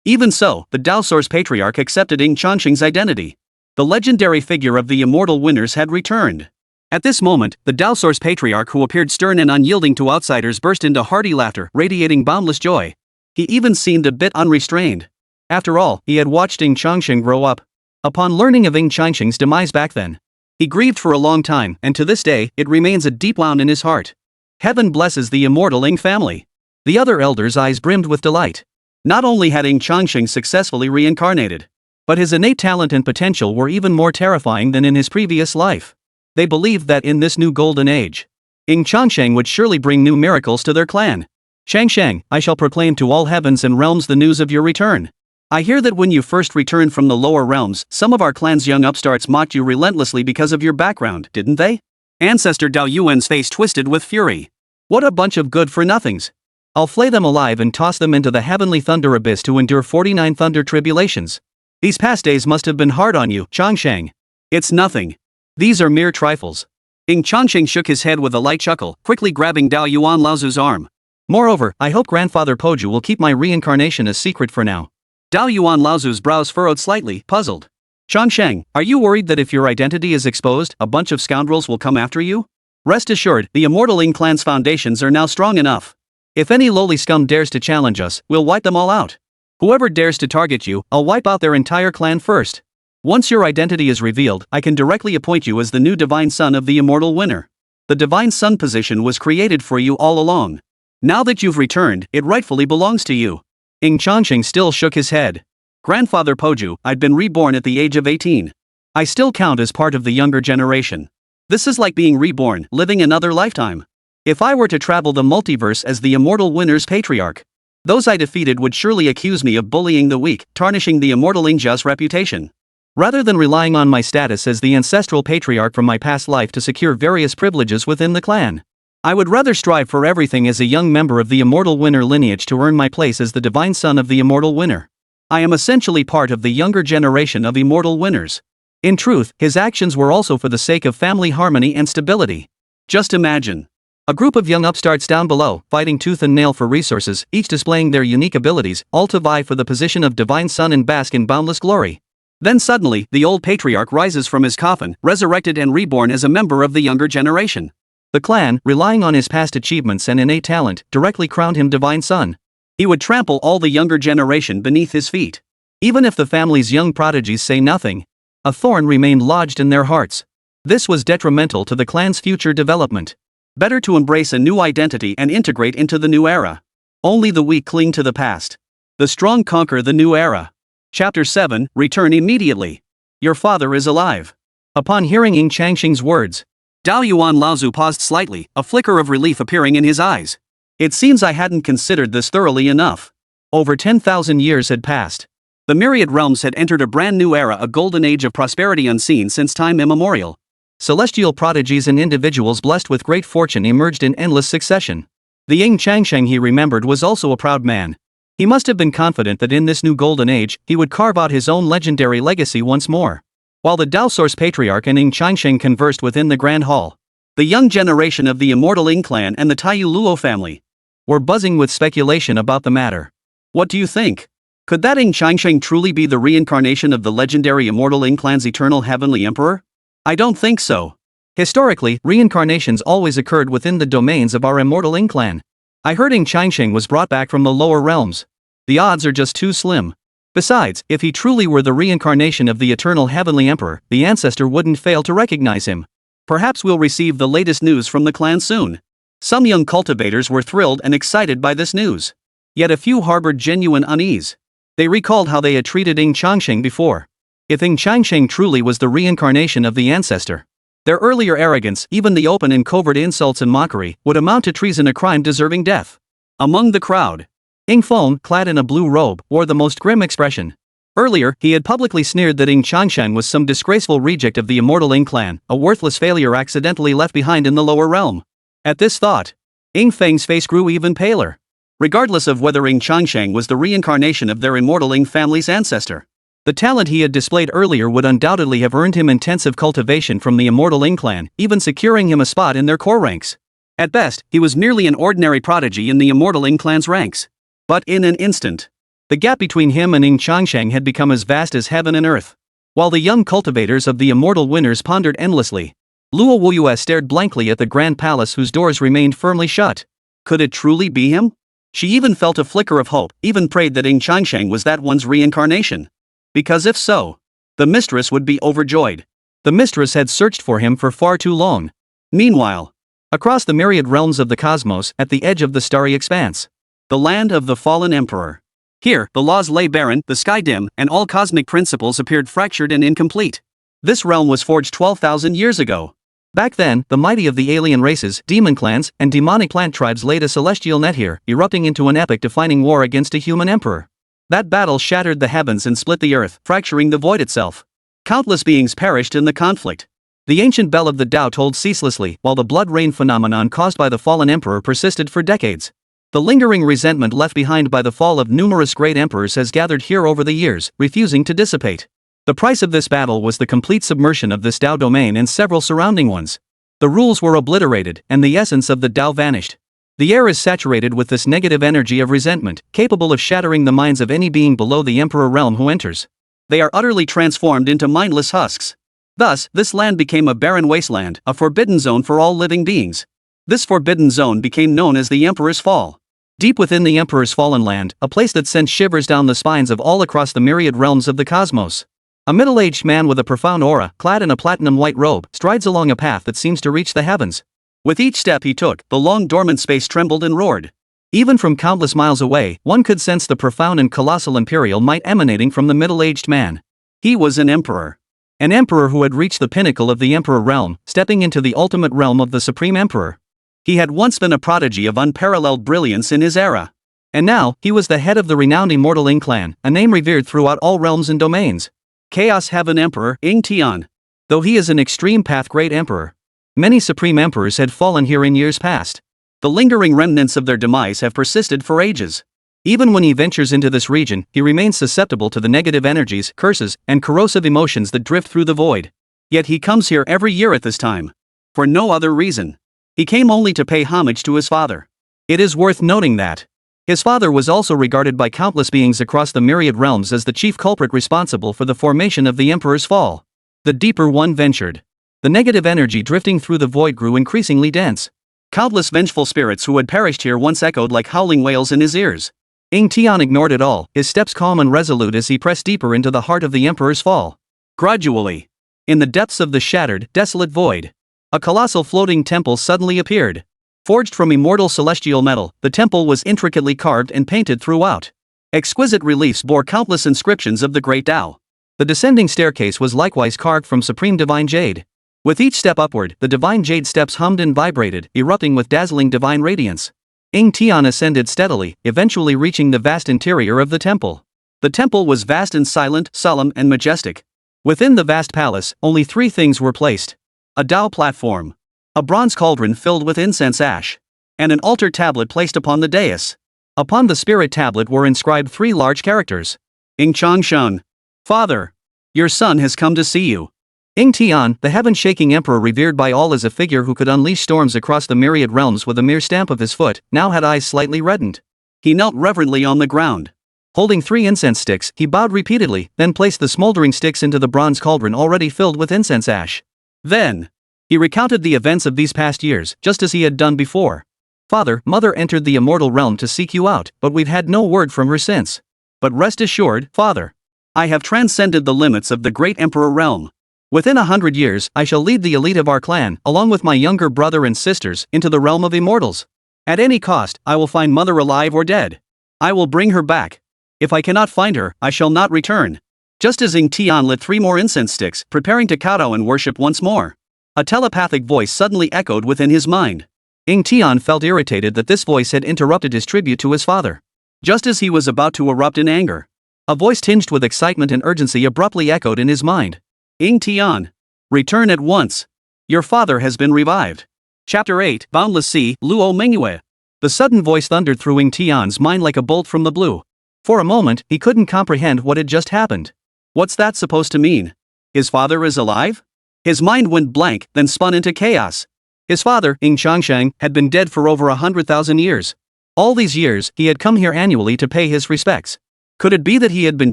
Speaker 1: Even so, the Dao Source Patriarch accepted Ying Changsheng's identity. The legendary figure of the immortal winners had returned. At this moment, the Dao Source Patriarch, who appeared stern and unyielding to outsiders, burst into hearty laughter, radiating boundless joy. He even seemed a bit unrestrained. After all, he had watched Ying Changsheng grow up. Upon learning of Ying Changsheng's demise back then, he grieved for a long time, and to this day, it remains a deep wound in his heart. Heaven blesses the immortal Ying family. The other elders' eyes brimmed with delight. Not only had Ying Changsheng successfully reincarnated, but his innate talent and potential were even more terrifying than in his previous life. They believed that in this new golden age, Ying Changsheng would surely bring new miracles to their clan. Changsheng, I shall proclaim to all heavens and realms the news of your return. I hear that when you first returned from the lower realms, some of our clan's young upstarts mocked you relentlessly because of your background, didn't they? Ancestor Dao Yuan's face twisted with fury. What a bunch of good-for-nothings. I'll flay them alive and toss them into the heavenly thunder abyss to endure 49 thunder tribulations. These past days must have been hard on you, Changsheng. It's nothing. These are mere trifles. Ying Changsheng shook his head with a light chuckle, quickly grabbing Dao Yuan Laozu's arm. Moreover, I hope Grandfather Poju will keep my reincarnation a secret for now. Dao Yuan Laozu's brows furrowed slightly, puzzled. Changsheng, are you worried that if your identity is exposed, a bunch of scoundrels will come after you? Rest assured, the immortal Ying Clan's foundations are now strong enough. If any lowly scum dares to challenge us, we'll wipe them all out. Whoever dares to target you, I'll wipe out their entire clan first. Once your identity is revealed, I can directly appoint you as the new divine son of the immortal winner. The divine son position was created for you all along. Now that you've returned, it rightfully belongs to you. Ying Changsheng still shook his head. Grandfather Poju, I'd been reborn at the age of 18. I still count as part of the younger generation. This is like being reborn, living another lifetime. If I were to travel the multiverse as the immortal winner's patriarch, those I defeated would surely accuse me of bullying the weak, tarnishing the immortal Yingjia's reputation. Rather than relying on my status as the ancestral patriarch from my past life to secure various privileges within the clan, I would rather strive for everything as a young member of the immortal winner lineage to earn my place as the divine son of the immortal winner. I am essentially part of the younger generation of immortal winners. In truth, his actions were also for the sake of family harmony and stability. Just imagine a group of young upstarts down below, fighting tooth and nail for resources, each displaying their unique abilities, all to vie for the position of divine son and bask in boundless glory. Then suddenly, the old patriarch rises from his coffin, resurrected and reborn as a member of the younger generation. The clan, relying on his past achievements and innate talent, directly crowned him divine son. He would trample all the younger generation beneath his feet. Even if the family's young prodigies say nothing, a thorn remained lodged in their hearts. This was detrimental to the clan's future development. Better to embrace a new identity and integrate into the new era. Only the weak cling to the past. The strong conquer the new era. Chapter 7, Return immediately. Your father is alive. Upon hearing Ying Changsheng's words, Dao Yuan Laozu paused slightly, a flicker of relief appearing in his eyes. It seems I hadn't considered this thoroughly enough. Over 10,000 years had passed. The myriad realms had entered a brand new era, a golden age of prosperity unseen since time immemorial. Celestial prodigies and individuals blessed with great fortune emerged in endless succession. The Ying Changsheng he remembered was also a proud man. He must have been confident that in this new golden age, he would carve out his own legendary legacy once more. While the Dao Source Patriarch and Ying Changsheng conversed within the Grand Hall, the young generation of the immortal Ying Clan and the Taiyu Luo family were buzzing with speculation about the matter. What do you think? Could that Ying Changsheng truly be the reincarnation of the legendary immortal Ying Clan's eternal heavenly emperor? I don't think so. Historically, reincarnations always occurred within the domains of our immortal Ying Clan. I heard Ying Changsheng was brought back from the lower realms. The odds are just too slim. Besides, if he truly were the reincarnation of the eternal heavenly emperor, the ancestor wouldn't fail to recognize him. Perhaps we'll receive the latest news from the clan soon. Some young cultivators were thrilled and excited by this news. Yet a few harbored genuine unease. They recalled how they had treated Ying Changsheng before. If Ying Changsheng truly was the reincarnation of the ancestor, their earlier arrogance, even the open and covert insults and mockery, would amount to treason, a crime deserving death. Among the crowd, Ying Feng, clad in a blue robe, wore the most grim expression. Earlier, he had publicly sneered that Ying Changsheng was some disgraceful reject of the immortal Ying Clan, a worthless failure accidentally left behind in the lower realm. At this thought, Ying Feng's face grew even paler. Regardless of whether Ying Changsheng was the reincarnation of their immortal Ying family's ancestor, The talent he had displayed earlier would undoubtedly have earned him intensive cultivation from the immortal Ying Clan, even securing him a spot in their core ranks. At best, he was merely an ordinary prodigy in the immortal Ying Clan's ranks. But in an instant, the gap between him and Ying Changsheng had become as vast as heaven and earth. While the young cultivators of the immortal winners pondered endlessly, Luo Qingxian stared blankly at the grand palace whose doors remained firmly shut. Could it truly be him? She even felt a flicker of hope, even prayed that Ying Changsheng was that one's reincarnation. Because if so, the mistress would be overjoyed. The mistress had searched for him for far too long. Meanwhile, across the myriad realms of the cosmos, at the edge of the starry expanse, the land of the fallen emperor. Here, the laws lay barren, the sky dim, and all cosmic principles appeared fractured and incomplete. This realm was forged 12,000 years ago. Back then, the mighty of the alien races, demon clans, and demonic plant tribes laid a celestial net here, erupting into an epic-defining war against a human emperor. That battle shattered the heavens and split the earth, fracturing the void itself. Countless beings perished in the conflict. The ancient bell of the Tao tolled ceaselessly, while the blood rain phenomenon caused by the fallen emperor persisted for decades. The lingering resentment left behind by the fall of numerous great emperors has gathered here over the years, refusing to dissipate. The price of this battle was the complete submersion of this Tao domain and several surrounding ones. The rules were obliterated, and the essence of the Tao vanished. The air is saturated with this negative energy of resentment, capable of shattering the minds of any being below the Emperor realm who enters. They are utterly transformed into mindless husks. Thus, this land became a barren wasteland, a forbidden zone for all living beings. This forbidden zone became known as the Emperor's Fall. Deep within the Emperor's fallen land, a place that sent shivers down the spines of all across the myriad realms of the cosmos. A middle-aged man with a profound aura, clad in a platinum-white robe, strides along a path that seems to reach the heavens. With each step he took, the long dormant space trembled and roared. Even from countless miles away, one could sense the profound and colossal imperial might emanating from the middle-aged man. He was an emperor. An emperor who had reached the pinnacle of the emperor realm, stepping into the ultimate realm of the supreme emperor. He had once been a prodigy of unparalleled brilliance in his era. And now, he was the head of the renowned immortal Ying Clan, a name revered throughout all realms and domains. Chaos Heaven Emperor, Ying Tian. Though he is an extreme path great emperor, many supreme emperors had fallen here in years past. The lingering remnants of their demise have persisted for ages. Even when he ventures into this region, he remains susceptible to the negative energies, curses, and corrosive emotions that drift through the void. Yet he comes here every year at this time. For no other reason. He came only to pay homage to his father. It is worth noting that his father was also regarded by countless beings across the myriad realms as the chief culprit responsible for the formation of the Emperor's fall. The deeper one ventured, the negative energy drifting through the void grew increasingly dense. Countless vengeful spirits who had perished here once echoed like howling wails in his ears. Ying Tian ignored it all, his steps calm and resolute as he pressed deeper into the heart of the Emperor's fall. Gradually, in the depths of the shattered, desolate void, a colossal floating temple suddenly appeared. Forged from immortal celestial metal, the temple was intricately carved and painted throughout. Exquisite reliefs bore countless inscriptions of the great Tao. The descending staircase was likewise carved from supreme divine jade. With each step upward, the divine jade steps hummed and vibrated, erupting with dazzling divine radiance. Ying Tian ascended steadily, eventually reaching the vast interior of the temple. The temple was vast and silent, solemn and majestic. Within the vast palace, only three things were placed. A Tao platform, a bronze cauldron filled with incense ash, and an altar tablet placed upon the dais. Upon the spirit tablet were inscribed three large characters. Ying Changsheng. Father, your son has come to see you. Ying Tian, the heaven-shaking emperor revered by all as a figure who could unleash storms across the myriad realms with a mere stamp of his foot, now had eyes slightly reddened. He knelt reverently on the ground. Holding three incense sticks, he bowed repeatedly, then placed the smoldering sticks into the bronze cauldron already filled with incense ash. Then, he recounted the events of these past years, just as he had done before. Father, Mother entered the immortal realm to seek you out, but we've had no word from her since. But rest assured, Father, I have transcended the limits of the great Emperor realm. Within 100 years, I shall lead the elite of our clan, along with my younger brother and sisters, into the realm of immortals. At any cost, I will find Mother alive or dead. I will bring her back. If I cannot find her, I shall not return. Just as Ying Tian lit three more incense sticks, preparing to kowtow and worship once more, a telepathic voice suddenly echoed within his mind. Ying Tian felt irritated that this voice had interrupted his tribute to his father. Just as he was about to erupt in anger, a voice tinged with excitement and urgency abruptly echoed in his mind. Ying Tian, return at once. Your father has been revived. Chapter 8, Boundless Sea, Luo Qingxian. The sudden voice thundered through Ying Tian's mind like a bolt from the blue. For a moment, he couldn't comprehend what had just happened. What's that supposed to mean? His father is alive? His mind went blank, then spun into chaos. His father, Ying Changsheng, had been dead for over 100,000 years. All these years, he had come here annually to pay his respects. Could it be that he had been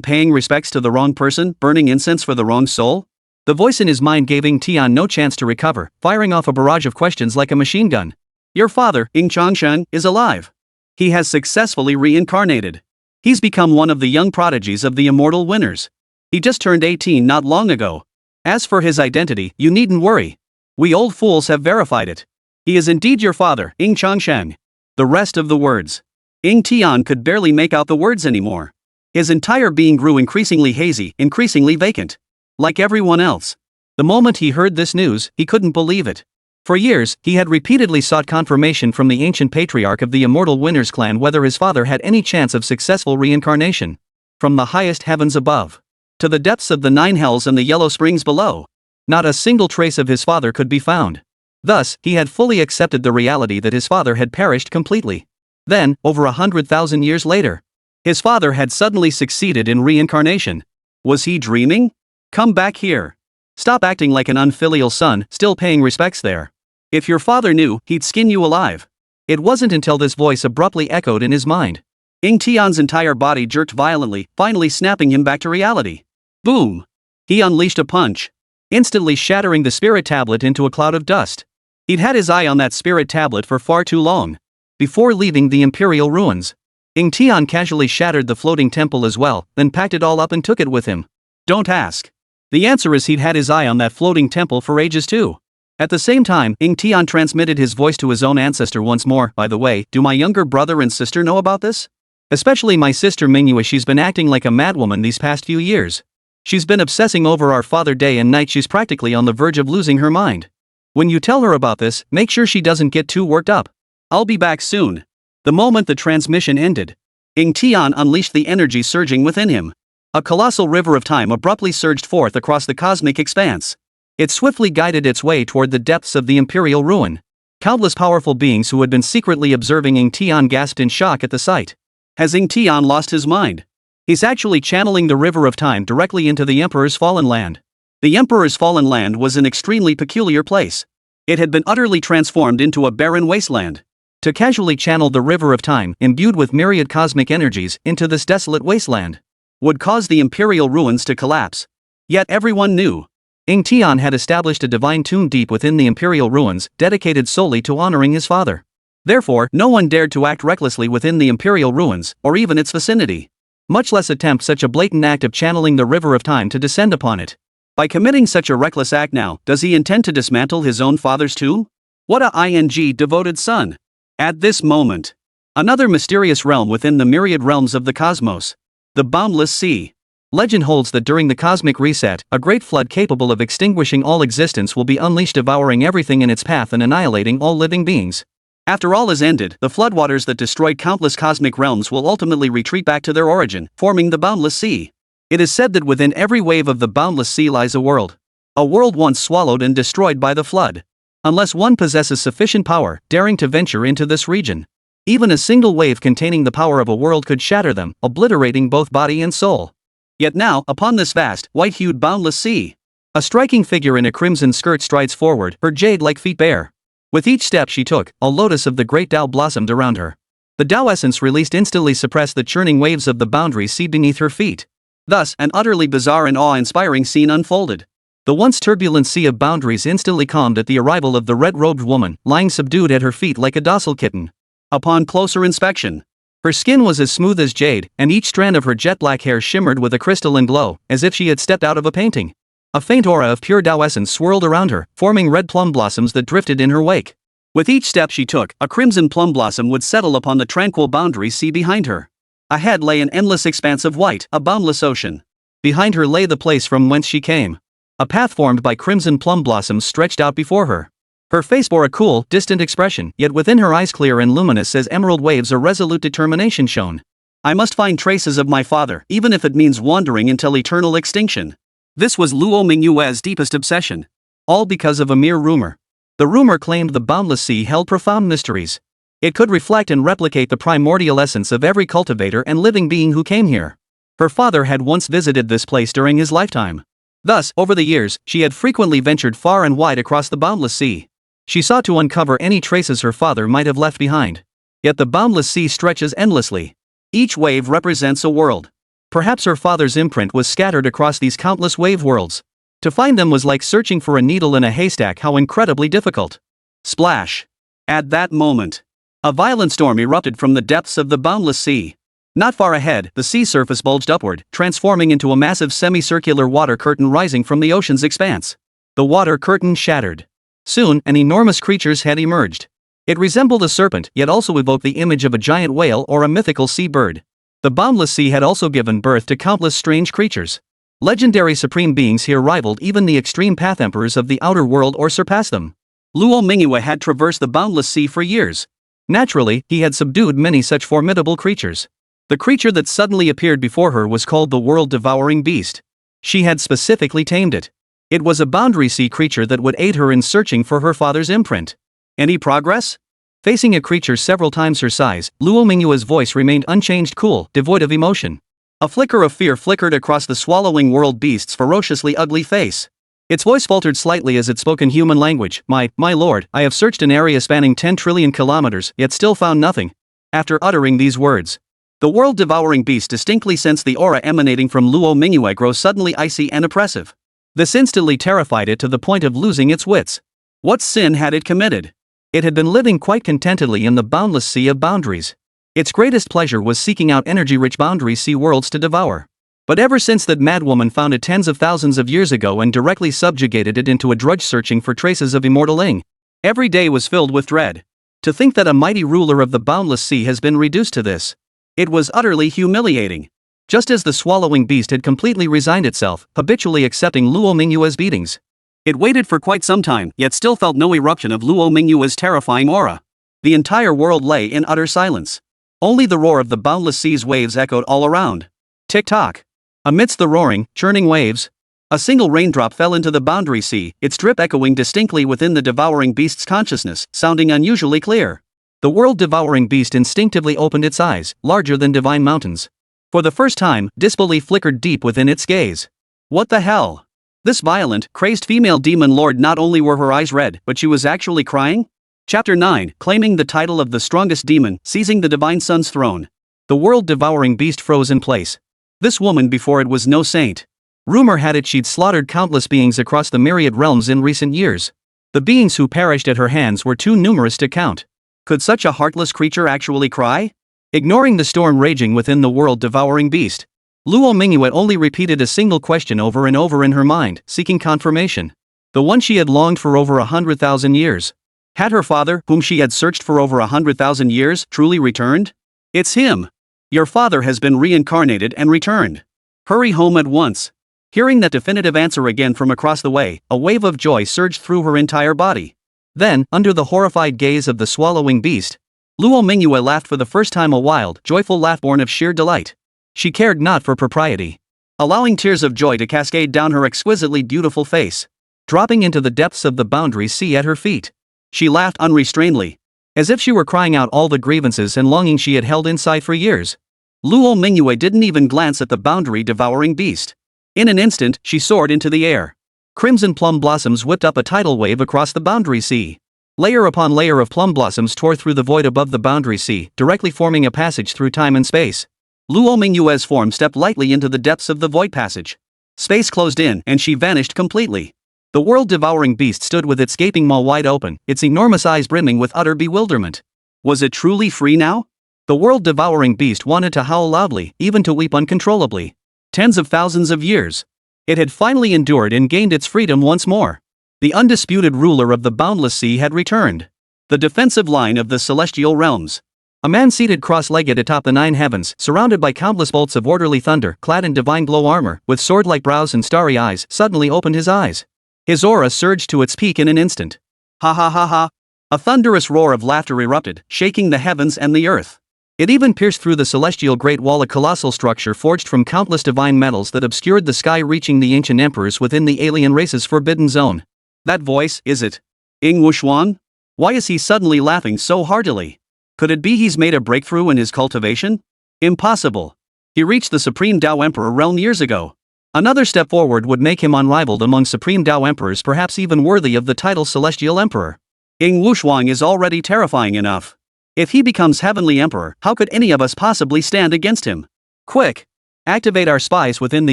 Speaker 1: paying respects to the wrong person, burning incense for the wrong soul? The voice in his mind gave Ying Tian no chance to recover, firing off a barrage of questions like a machine gun. Your father, Ying Changsheng, is alive. He has successfully reincarnated. He's become one of the young prodigies of the immortal winners. He just turned 18 not long ago. As for his identity, you needn't worry. We old fools have verified it. He is indeed your father, Ying Changsheng. The rest of the words. Ying Tian could barely make out the words anymore. His entire being grew increasingly hazy, increasingly vacant. Like everyone else. The moment he heard this news, he couldn't believe it. For years, he had repeatedly sought confirmation from the ancient patriarch of the Immortal Winners clan whether his father had any chance of successful reincarnation. From the highest heavens above to the depths of the 9 hells and the yellow springs below, not a single trace of his father could be found. Thus, he had fully accepted the reality that his father had perished completely. Then, over 100,000 years later, his father had suddenly succeeded in reincarnation. Was he dreaming? Come back here. Stop acting like an unfilial son, still paying respects there. If your father knew, he'd skin you alive. It wasn't until this voice abruptly echoed in his mind. Ying Tian's entire body jerked violently, finally snapping him back to reality. Boom! He unleashed a punch, instantly shattering the spirit tablet into a cloud of dust. He'd had his eye on that spirit tablet for far too long. Before leaving the imperial ruins, Ying Tian casually shattered the floating temple as well, then packed it all up and took it with him. Don't ask. The answer is he'd had his eye on that floating temple for ages too. At the same time, Ying Tian transmitted his voice to his own ancestor once more. By the way, do my younger brother and sister know about this? Especially my sister Mingyue. She's been acting like a madwoman these past few years. She's been obsessing over our father day and night. She's practically on the verge of losing her mind. When you tell her about this, make sure she doesn't get too worked up. I'll be back soon. The moment the transmission ended, Ying Tian unleashed the energy surging within him. A colossal river of time abruptly surged forth across the cosmic expanse. It swiftly guided its way toward the depths of the imperial ruin. Countless powerful beings who had been secretly observing Ying Tian gasped in shock at the sight. Has Ying Tian lost his mind? He's actually channeling the river of time directly into the Emperor's Fallen Land. The Emperor's Fallen Land was an extremely peculiar place. It had been utterly transformed into a barren wasteland. To casually channel the river of time, imbued with myriad cosmic energies, into this desolate wasteland, would cause the imperial ruins to collapse. Yet everyone knew. Ying Tian had established a divine tomb deep within the imperial ruins, dedicated solely to honoring his father. Therefore, no one dared to act recklessly within the imperial ruins, or even its vicinity. Much less attempt such a blatant act of channeling the river of time to descend upon it. By committing such a reckless act now, does he intend to dismantle his own father's tomb? What a devoted son. At this moment, another mysterious realm within the myriad realms of the cosmos. The boundless sea. Legend holds that during the cosmic reset, a great flood capable of extinguishing all existence will be unleashed, devouring everything in its path and annihilating all living beings. After all is ended, the floodwaters that destroyed countless cosmic realms will ultimately retreat back to their origin, forming the boundless sea. It is said that within every wave of the boundless sea lies a world. A world once swallowed and destroyed by the flood. Unless one possesses sufficient power, daring to venture into this region, even a single wave containing the power of a world could shatter them, obliterating both body and soul. Yet now, upon this vast, white-hued boundless sea, a striking figure in a crimson skirt strides forward, her jade-like feet bare. With each step she took, a lotus of the great Dao blossomed around her. The Dao essence released instantly suppressed the churning waves of the boundary sea beneath her feet. Thus, an utterly bizarre and awe-inspiring scene unfolded. The once turbulent sea of boundaries instantly calmed at the arrival of the red-robed woman, lying subdued at her feet like a docile kitten. Upon closer inspection, her skin was as smooth as jade, and each strand of her jet-black hair shimmered with a crystalline glow, as if she had stepped out of a painting. A faint aura of pure Dao essence swirled around her, forming red plum blossoms that drifted in her wake. With each step she took, a crimson plum blossom would settle upon the tranquil boundary sea behind her. Ahead lay an endless expanse of white, a boundless ocean. Behind her lay the place from whence she came. A path formed by crimson plum blossoms stretched out before her. Her face bore a cool, distant expression, yet within her eyes clear and luminous as emerald waves a resolute determination shone. I must find traces of my father, even if it means wandering until eternal extinction. This was Luo Qingxian's deepest obsession. All because of a mere rumor. The rumor claimed the boundless sea held profound mysteries. It could reflect and replicate the primordial essence of every cultivator and living being who came here. Her father had once visited this place during his lifetime. Thus, over the years, she had frequently ventured far and wide across the boundless sea. She sought to uncover any traces her father might have left behind. Yet the boundless sea stretches endlessly. Each wave represents a world. Perhaps her father's imprint was scattered across these countless wave worlds. To find them was like searching for a needle in a haystack. How incredibly difficult. Splash. At that moment, a violent storm erupted from the depths of the boundless sea. Not far ahead, the sea surface bulged upward, transforming into a massive semicircular water curtain rising from the ocean's expanse. The water curtain shattered. Soon, an enormous creature's head emerged. It resembled a serpent, yet also evoked the image of a giant whale or a mythical sea bird. The boundless sea had also given birth to countless strange creatures. Legendary supreme beings here rivaled even the extreme path emperors of the outer world or surpassed them. Luo Qingxian had traversed the boundless sea for years. Naturally, he had subdued many such formidable creatures. The creature that suddenly appeared before her was called the world-devouring beast. She had specifically tamed it. It was a boundary sea creature that would aid her in searching for her father's imprint. Any progress? Facing a creature several times her size, Luo Qingxian's voice remained unchanged, cool, devoid of emotion. A flicker of fear flickered across the swallowing world beast's ferociously ugly face. Its voice faltered slightly as it spoke in human language. My lord, I have searched an area spanning 10 trillion kilometers, yet still found nothing. After uttering these words, the world-devouring beast distinctly sensed the aura emanating from Luo Qingxian grow suddenly icy and oppressive. This instantly terrified it to the point of losing its wits. What sin had it committed? It had been living quite contentedly in the boundless sea of boundaries. Its greatest pleasure was seeking out energy-rich boundary sea worlds to devour. But ever since that madwoman found it tens of thousands of years ago and directly subjugated it into a drudge searching for traces of immortal Ying, every day was filled with dread. To think that a mighty ruler of the boundless sea has been reduced to this. It was utterly humiliating. Just as the swallowing beast had completely resigned itself, habitually accepting Luo Qingxian's beatings. It waited for quite some time, yet still felt no eruption of Luo Qingxian's terrifying aura. The entire world lay in utter silence. Only the roar of the boundless sea's waves echoed all around. Tick-tock. Amidst the roaring, churning waves, a single raindrop fell into the boundary sea, its drip echoing distinctly within the devouring beast's consciousness, sounding unusually clear. The world-devouring beast instinctively opened its eyes, larger than divine mountains. For the first time, disbelief flickered deep within its gaze. What the hell? This violent, crazed female demon lord, not only were her eyes red, but she was actually crying? Chapter 9, claiming the title of the strongest demon, seizing the divine sun's throne. The world-devouring beast froze in place. This woman before it was no saint. Rumor had it she'd slaughtered countless beings across the myriad realms in recent years. The beings who perished at her hands were too numerous to count. Could such a heartless creature actually cry? Ignoring the storm raging within the world-devouring beast, Luo Qingxian only repeated a single question over and over in her mind, seeking confirmation. The one she had longed for over 100,000 years. Had her father, whom she had searched for over 100,000 years, truly returned? It's him. Your father has been reincarnated and returned. Hurry home at once. Hearing that definitive answer again from across the way, a wave of joy surged through her entire body. Then, under the horrified gaze of the swallowing beast, Luo Qingxian laughed for the first time, a wild, joyful laugh born of sheer delight. She cared not for propriety, allowing tears of joy to cascade down her exquisitely beautiful face. Dropping into the depths of the boundary sea at her feet, she laughed unrestrainedly, as if she were crying out all the grievances and longings she had held inside for years. Luo Qingxian didn't even glance at the boundary-devouring beast. In an instant, she soared into the air. Crimson plum blossoms whipped up a tidal wave across the boundary sea. Layer upon layer of plum blossoms tore through the void above the boundary sea, directly forming a passage through time and space. Luo Qingxian's form stepped lightly into the depths of the void passage. Space closed in, and she vanished completely. The world-devouring beast stood with its gaping maw wide open, its enormous eyes brimming with utter bewilderment. Was it truly free now? The world-devouring beast wanted to howl loudly, even to weep uncontrollably. Tens of thousands of years. It had finally endured and gained its freedom once more. The undisputed ruler of the boundless sea had returned. The defensive line of the celestial realms. A man seated cross-legged atop the 9 heavens, surrounded by countless bolts of orderly thunder, clad in divine glow armor, with sword-like brows and starry eyes, suddenly opened his eyes. His aura surged to its peak in an instant. Ha ha ha ha! A thunderous roar of laughter erupted, shaking the heavens and the earth. It even pierced through the celestial Great Wall, a colossal structure forged from countless divine metals that obscured the sky, reaching the ancient emperors within the alien race's forbidden zone. That voice, is it Ying Wuxuan? Why is he suddenly laughing so heartily? Could it be he's made a breakthrough in his cultivation? Impossible. He reached the Supreme Dao Emperor realm years ago. Another step forward would make him unrivaled among Supreme Dao Emperors, perhaps even worthy of the title Celestial Emperor. Ying Wuxuang is already terrifying enough. If he becomes Heavenly Emperor, how could any of us possibly stand against him? Quick! Activate our spies within the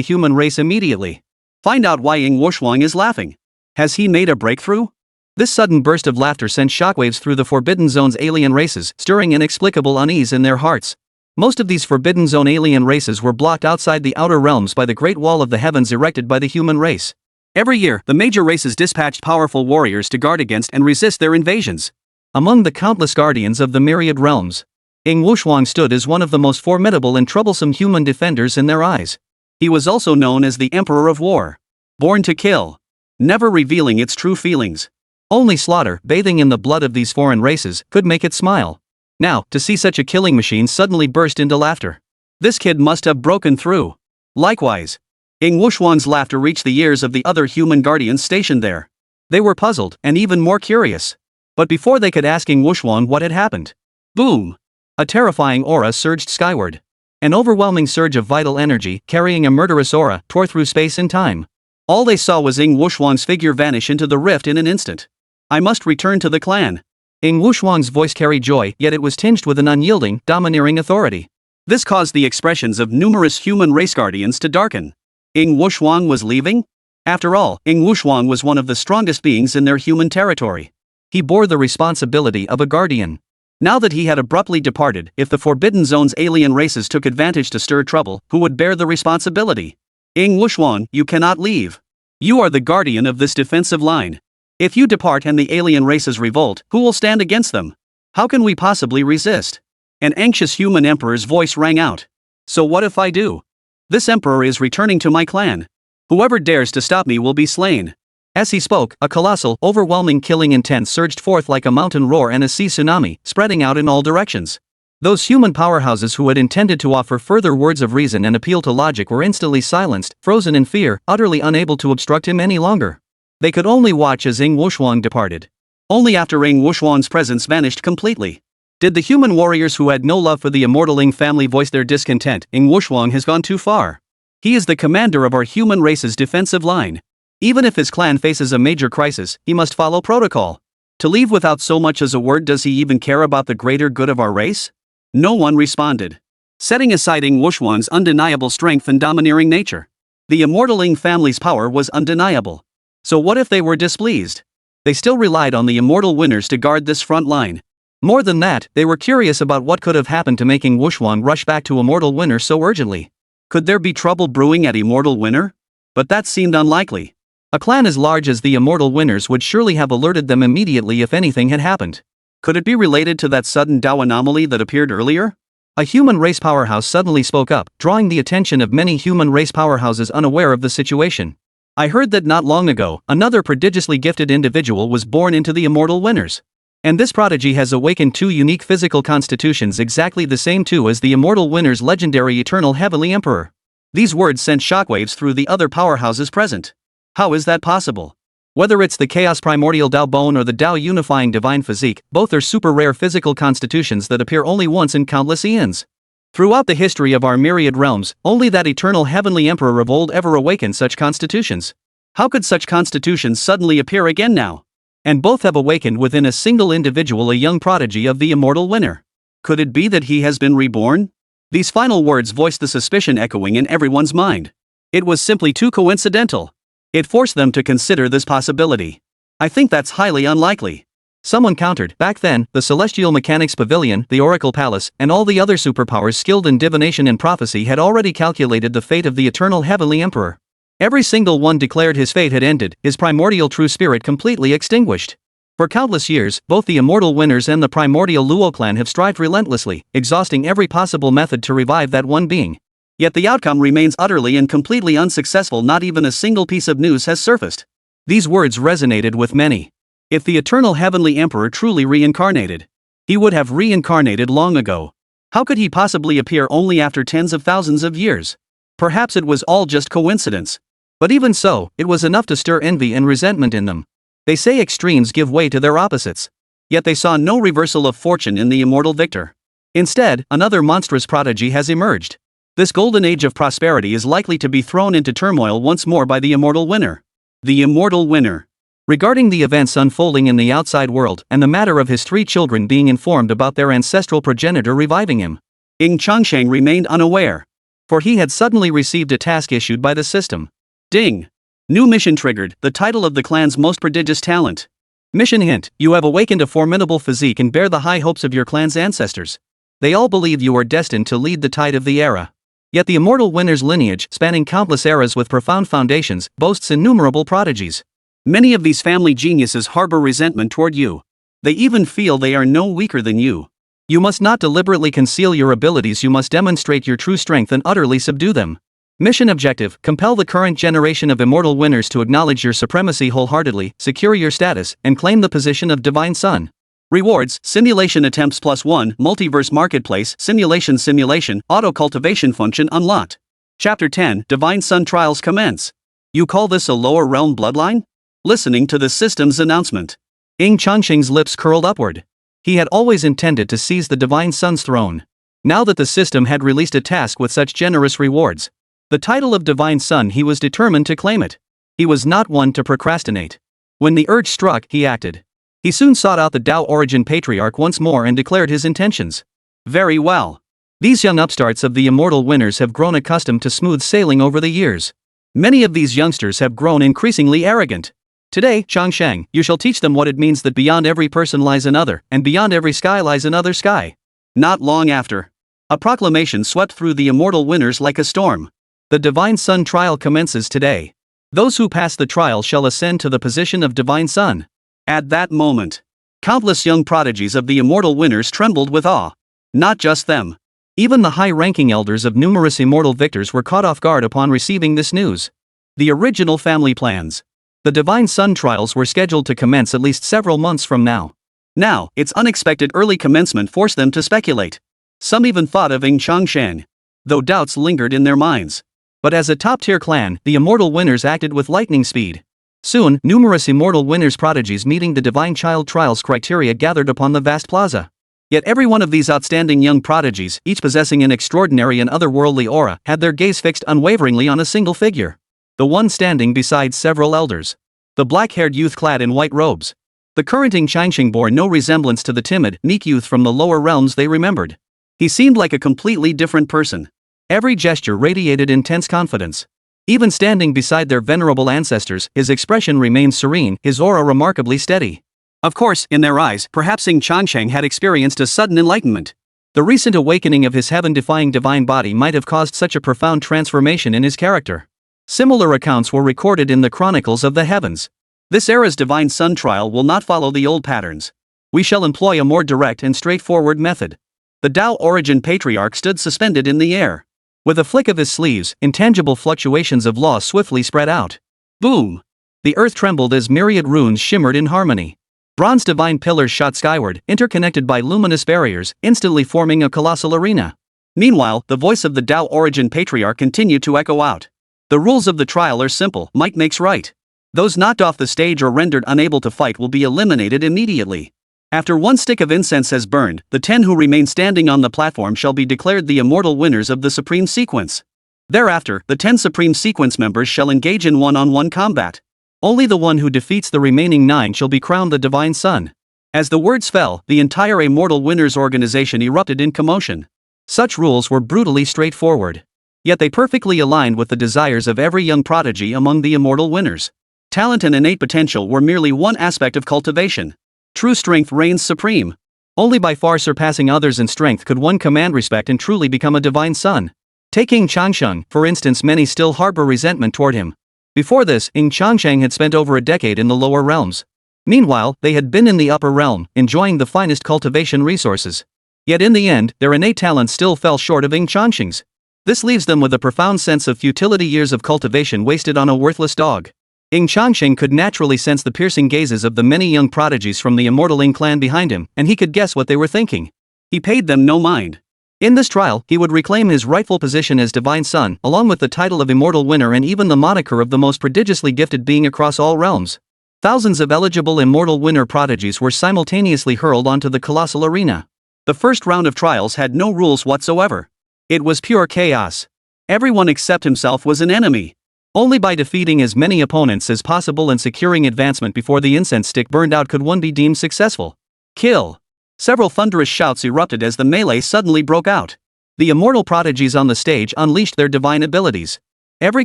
Speaker 1: human race immediately. Find out why Ying Wuxuang is laughing. Has he made a breakthrough? This sudden burst of laughter sent shockwaves through the Forbidden Zone's alien races, stirring inexplicable unease in their hearts. Most of these Forbidden Zone alien races were blocked outside the outer realms by the Great Wall of the Heavens erected by the human race. Every year, the major races dispatched powerful warriors to guard against and resist their invasions. Among the countless guardians of the myriad realms, Ying Wuxuang stood as one of the most formidable and troublesome human defenders in their eyes. He was also known as the Emperor of War. Born to kill. Never revealing its true feelings. Only slaughter, bathing in the blood of these foreign races, could make it smile. Now, to see such a killing machine suddenly burst into laughter. This kid must have broken through. Likewise, Ying Wuxuang's laughter reached the ears of the other human guardians stationed there. They were puzzled, and even more curious. But before they could ask Ying Wuxuang what had happened, boom! A terrifying aura surged skyward. An overwhelming surge of vital energy, carrying a murderous aura, tore through space and time. All they saw was Ying Wuxuang's figure vanish into the rift in an instant. I must return to the clan. Ying Wuxuang's voice carried joy, yet it was tinged with an unyielding, domineering authority. This caused the expressions of numerous human race guardians to darken. Ying Wuxuang was leaving? After all, Ying Wuxuang was one of the strongest beings in their human territory. He bore the responsibility of a guardian. Now that he had abruptly departed, if the Forbidden Zone's alien races took advantage to stir trouble, who would bear the responsibility? Ying Wuxuang, you cannot leave. You are the guardian of this defensive line. If you depart and the alien races revolt, who will stand against them? How can we possibly resist? An anxious human emperor's voice rang out. So what if I do? This emperor is returning to my clan. Whoever dares to stop me will be slain. As he spoke, a colossal, overwhelming killing intent surged forth like a mountain roar and a sea tsunami, spreading out in all directions. Those human powerhouses who had intended to offer further words of reason and appeal to logic were instantly silenced, frozen in fear, utterly unable to obstruct him any longer. They could only watch as Ying Wuxuang departed. Only after Ying Wuxuang's presence vanished completely did the human warriors who had no love for the immortal Ying family voice their discontent. Ying Wuxuang has gone too far. He is the commander of our human race's defensive line. Even if his clan faces a major crisis, he must follow protocol. To leave without so much as a word, does he even care about the greater good of our race? No one responded. Setting aside Ying Wuxuang's undeniable strength and domineering nature, the immortal Ying family's power was undeniable. So what if they were displeased? They still relied on the immortal winners to guard this front line. More than that, they were curious about what could have happened to make Ying Wuxuang rush back to immortal winner so urgently. Could there be trouble brewing at immortal winner? But that seemed unlikely. A clan as large as the immortal winners would surely have alerted them immediately if anything had happened. Could it be related to that sudden Dao anomaly that appeared earlier? A human race powerhouse suddenly spoke up, drawing the attention of many human race powerhouses unaware of the situation. I heard that not long ago, another prodigiously gifted individual was born into the immortal winners. And this prodigy has awakened two unique physical constitutions exactly the same two as the immortal winner's legendary eternal heavenly emperor. These words sent shockwaves through the other powerhouses present. How is that possible? Whether it's the Chaos Primordial Dao Bone or the Dao Unifying Divine Physique, both are super rare physical constitutions that appear only once in countless eons. Throughout the history of our myriad realms, only that eternal heavenly emperor of old ever awakened such constitutions. How could such constitutions suddenly appear again now? And both have awakened within a single individual, a young prodigy of the immortal winner. Could it be that he has been reborn? These final words voiced the suspicion echoing in everyone's mind. It was simply too coincidental. It forced them to consider this possibility. I think that's highly unlikely. Someone countered. Back then, the Celestial Mechanics Pavilion, the Oracle Palace, and all the other superpowers skilled in divination and prophecy had already calculated the fate of the eternal heavenly emperor. Every single one declared his fate had ended, his primordial true spirit completely extinguished. For countless years, both the immortal winners and the primordial Luo Clan have strived relentlessly, exhausting every possible method to revive that one being. Yet the outcome remains utterly and completely unsuccessful. Not even a single piece of news has surfaced. These words resonated with many. If the eternal heavenly emperor truly reincarnated, he would have reincarnated long ago. How could he possibly appear only after tens of thousands of years? Perhaps it was all just coincidence. But even so, it was enough to stir envy and resentment in them. They say extremes give way to their opposites. Yet they saw no reversal of fortune in the immortal victor. Instead, another monstrous prodigy has emerged. This golden age of prosperity is likely to be thrown into turmoil once more by the immortal winner. The immortal winner. Regarding the events unfolding in the outside world and the matter of his 3 children being informed about their ancestral progenitor reviving him, Ying Changsheng remained unaware. For he had suddenly received a task issued by the system. Ding! New mission triggered, the title of the clan's most prodigious talent. Mission hint: you have awakened a formidable physique and bear the high hopes of your clan's ancestors. They all believe you are destined to lead the tide of the era. Yet the immortal winner's lineage, spanning countless eras with profound foundations, boasts innumerable prodigies. Many of these family geniuses harbor resentment toward you. They even feel they are no weaker than you. You must not deliberately conceal your abilities, you must demonstrate your true strength and utterly subdue them. Mission objective: compel the current generation of immortal winners to acknowledge your supremacy wholeheartedly, secure your status, and claim the position of Divine Son. Rewards: simulation attempts +1, multiverse marketplace, simulation, auto-cultivation function unlocked. Chapter 10, Divine Son trials commence. You call this a lower realm bloodline? Listening to the system's announcement, Ying Changsheng's lips curled upward. He had always intended to seize the Divine Son's throne. Now that the system had released a task with such generous rewards, the title of Divine Son, he was determined to claim it. He was not one to procrastinate. When the urge struck, he acted. He soon sought out the Dao Origin Patriarch once more and declared his intentions. Very well. These young upstarts of the immortal winners have grown accustomed to smooth sailing over the years. Many of these youngsters have grown increasingly arrogant. Today, Changsheng, you shall teach them what it means that beyond every person lies another, and beyond every sky lies another sky. Not long after, a proclamation swept through the immortal winners like a storm. The Divine Son trial commences today. Those who pass the trial shall ascend to the position of Divine Son. At that moment, countless young prodigies of the immortal winners trembled with awe. Not just them. Even the high-ranking elders of numerous immortal victors were caught off guard upon receiving this news. The original family plans. The Divine Son trials were scheduled to commence at least several months from now. Now, its unexpected early commencement forced them to speculate. Some even thought of Ying Changsheng, though doubts lingered in their minds. But as a top-tier clan, the immortal winners acted with lightning speed. Soon, numerous immortal winners' prodigies meeting the Divine Child trials criteria gathered upon the vast plaza. Yet every one of these outstanding young prodigies, each possessing an extraordinary and otherworldly aura, had their gaze fixed unwaveringly on a single figure. The one standing beside several elders. The black-haired youth clad in white robes. The current Ying Changsheng bore no resemblance to the timid, meek youth from the lower realms they remembered. He seemed like a completely different person. Every gesture radiated intense confidence. Even standing beside their venerable ancestors, his expression remained serene, his aura remarkably steady. Of course, in their eyes, perhaps Ying Changsheng had experienced a sudden enlightenment. The recent awakening of his heaven-defying divine body might have caused such a profound transformation in his character. Similar accounts were recorded in the chronicles of the heavens. This era's Divine Son trial will not follow the old patterns. We shall employ a more direct and straightforward method. The Dao Origin Patriarch stood suspended in the air. With a flick of his sleeves, intangible fluctuations of law swiftly spread out. Boom! The earth trembled as myriad runes shimmered in harmony. Bronze divine pillars shot skyward, interconnected by luminous barriers, instantly forming a colossal arena. Meanwhile, the voice of the Dao Origin Patriarch continued to echo out. The rules of the trial are simple: might makes right. Those knocked off the stage or rendered unable to fight will be eliminated immediately. After one stick of incense has burned, the 10 who remain standing on the platform shall be declared the immortal winners of the Supreme Sequence. Thereafter, the 10 Supreme Sequence members shall engage in one-on-one combat. Only the one who defeats the remaining 9 shall be crowned the Divine Son. As the words fell, the entire Immortal Winners organization erupted in commotion. Such rules were brutally straightforward. Yet they perfectly aligned with the desires of every young prodigy among the Immortal Winners. Talent and innate potential were merely one aspect of cultivation. True strength reigns supreme. Only by far surpassing others in strength could one command respect and truly become a Divine Son. Take Ying Changsheng, for instance. Many still harbor resentment toward him. Before this, Ying Changsheng had spent over a decade in the lower realms. Meanwhile, they had been in the upper realm, enjoying the finest cultivation resources. Yet in the end, their innate talent still fell short of Ying Changsheng's. This leaves them with a profound sense of futility, years of cultivation wasted on a worthless dog. Ying Changsheng could naturally sense the piercing gazes of the many young prodigies from the immortal Ying Clan behind him, and he could guess what they were thinking. He paid them no mind. In this trial, he would reclaim his rightful position as Divine Son, along with the title of Immortal Winner and even the moniker of the most prodigiously gifted being across all realms. Thousands of eligible Immortal Winner prodigies were simultaneously hurled onto the colossal arena. The first round of trials had no rules whatsoever. It was pure chaos. Everyone except himself was an enemy. Only by defeating as many opponents as possible and securing advancement before the incense stick burned out could one be deemed successful. Kill! Several thunderous shouts erupted as the melee suddenly broke out. The immortal prodigies on the stage unleashed their divine abilities. Every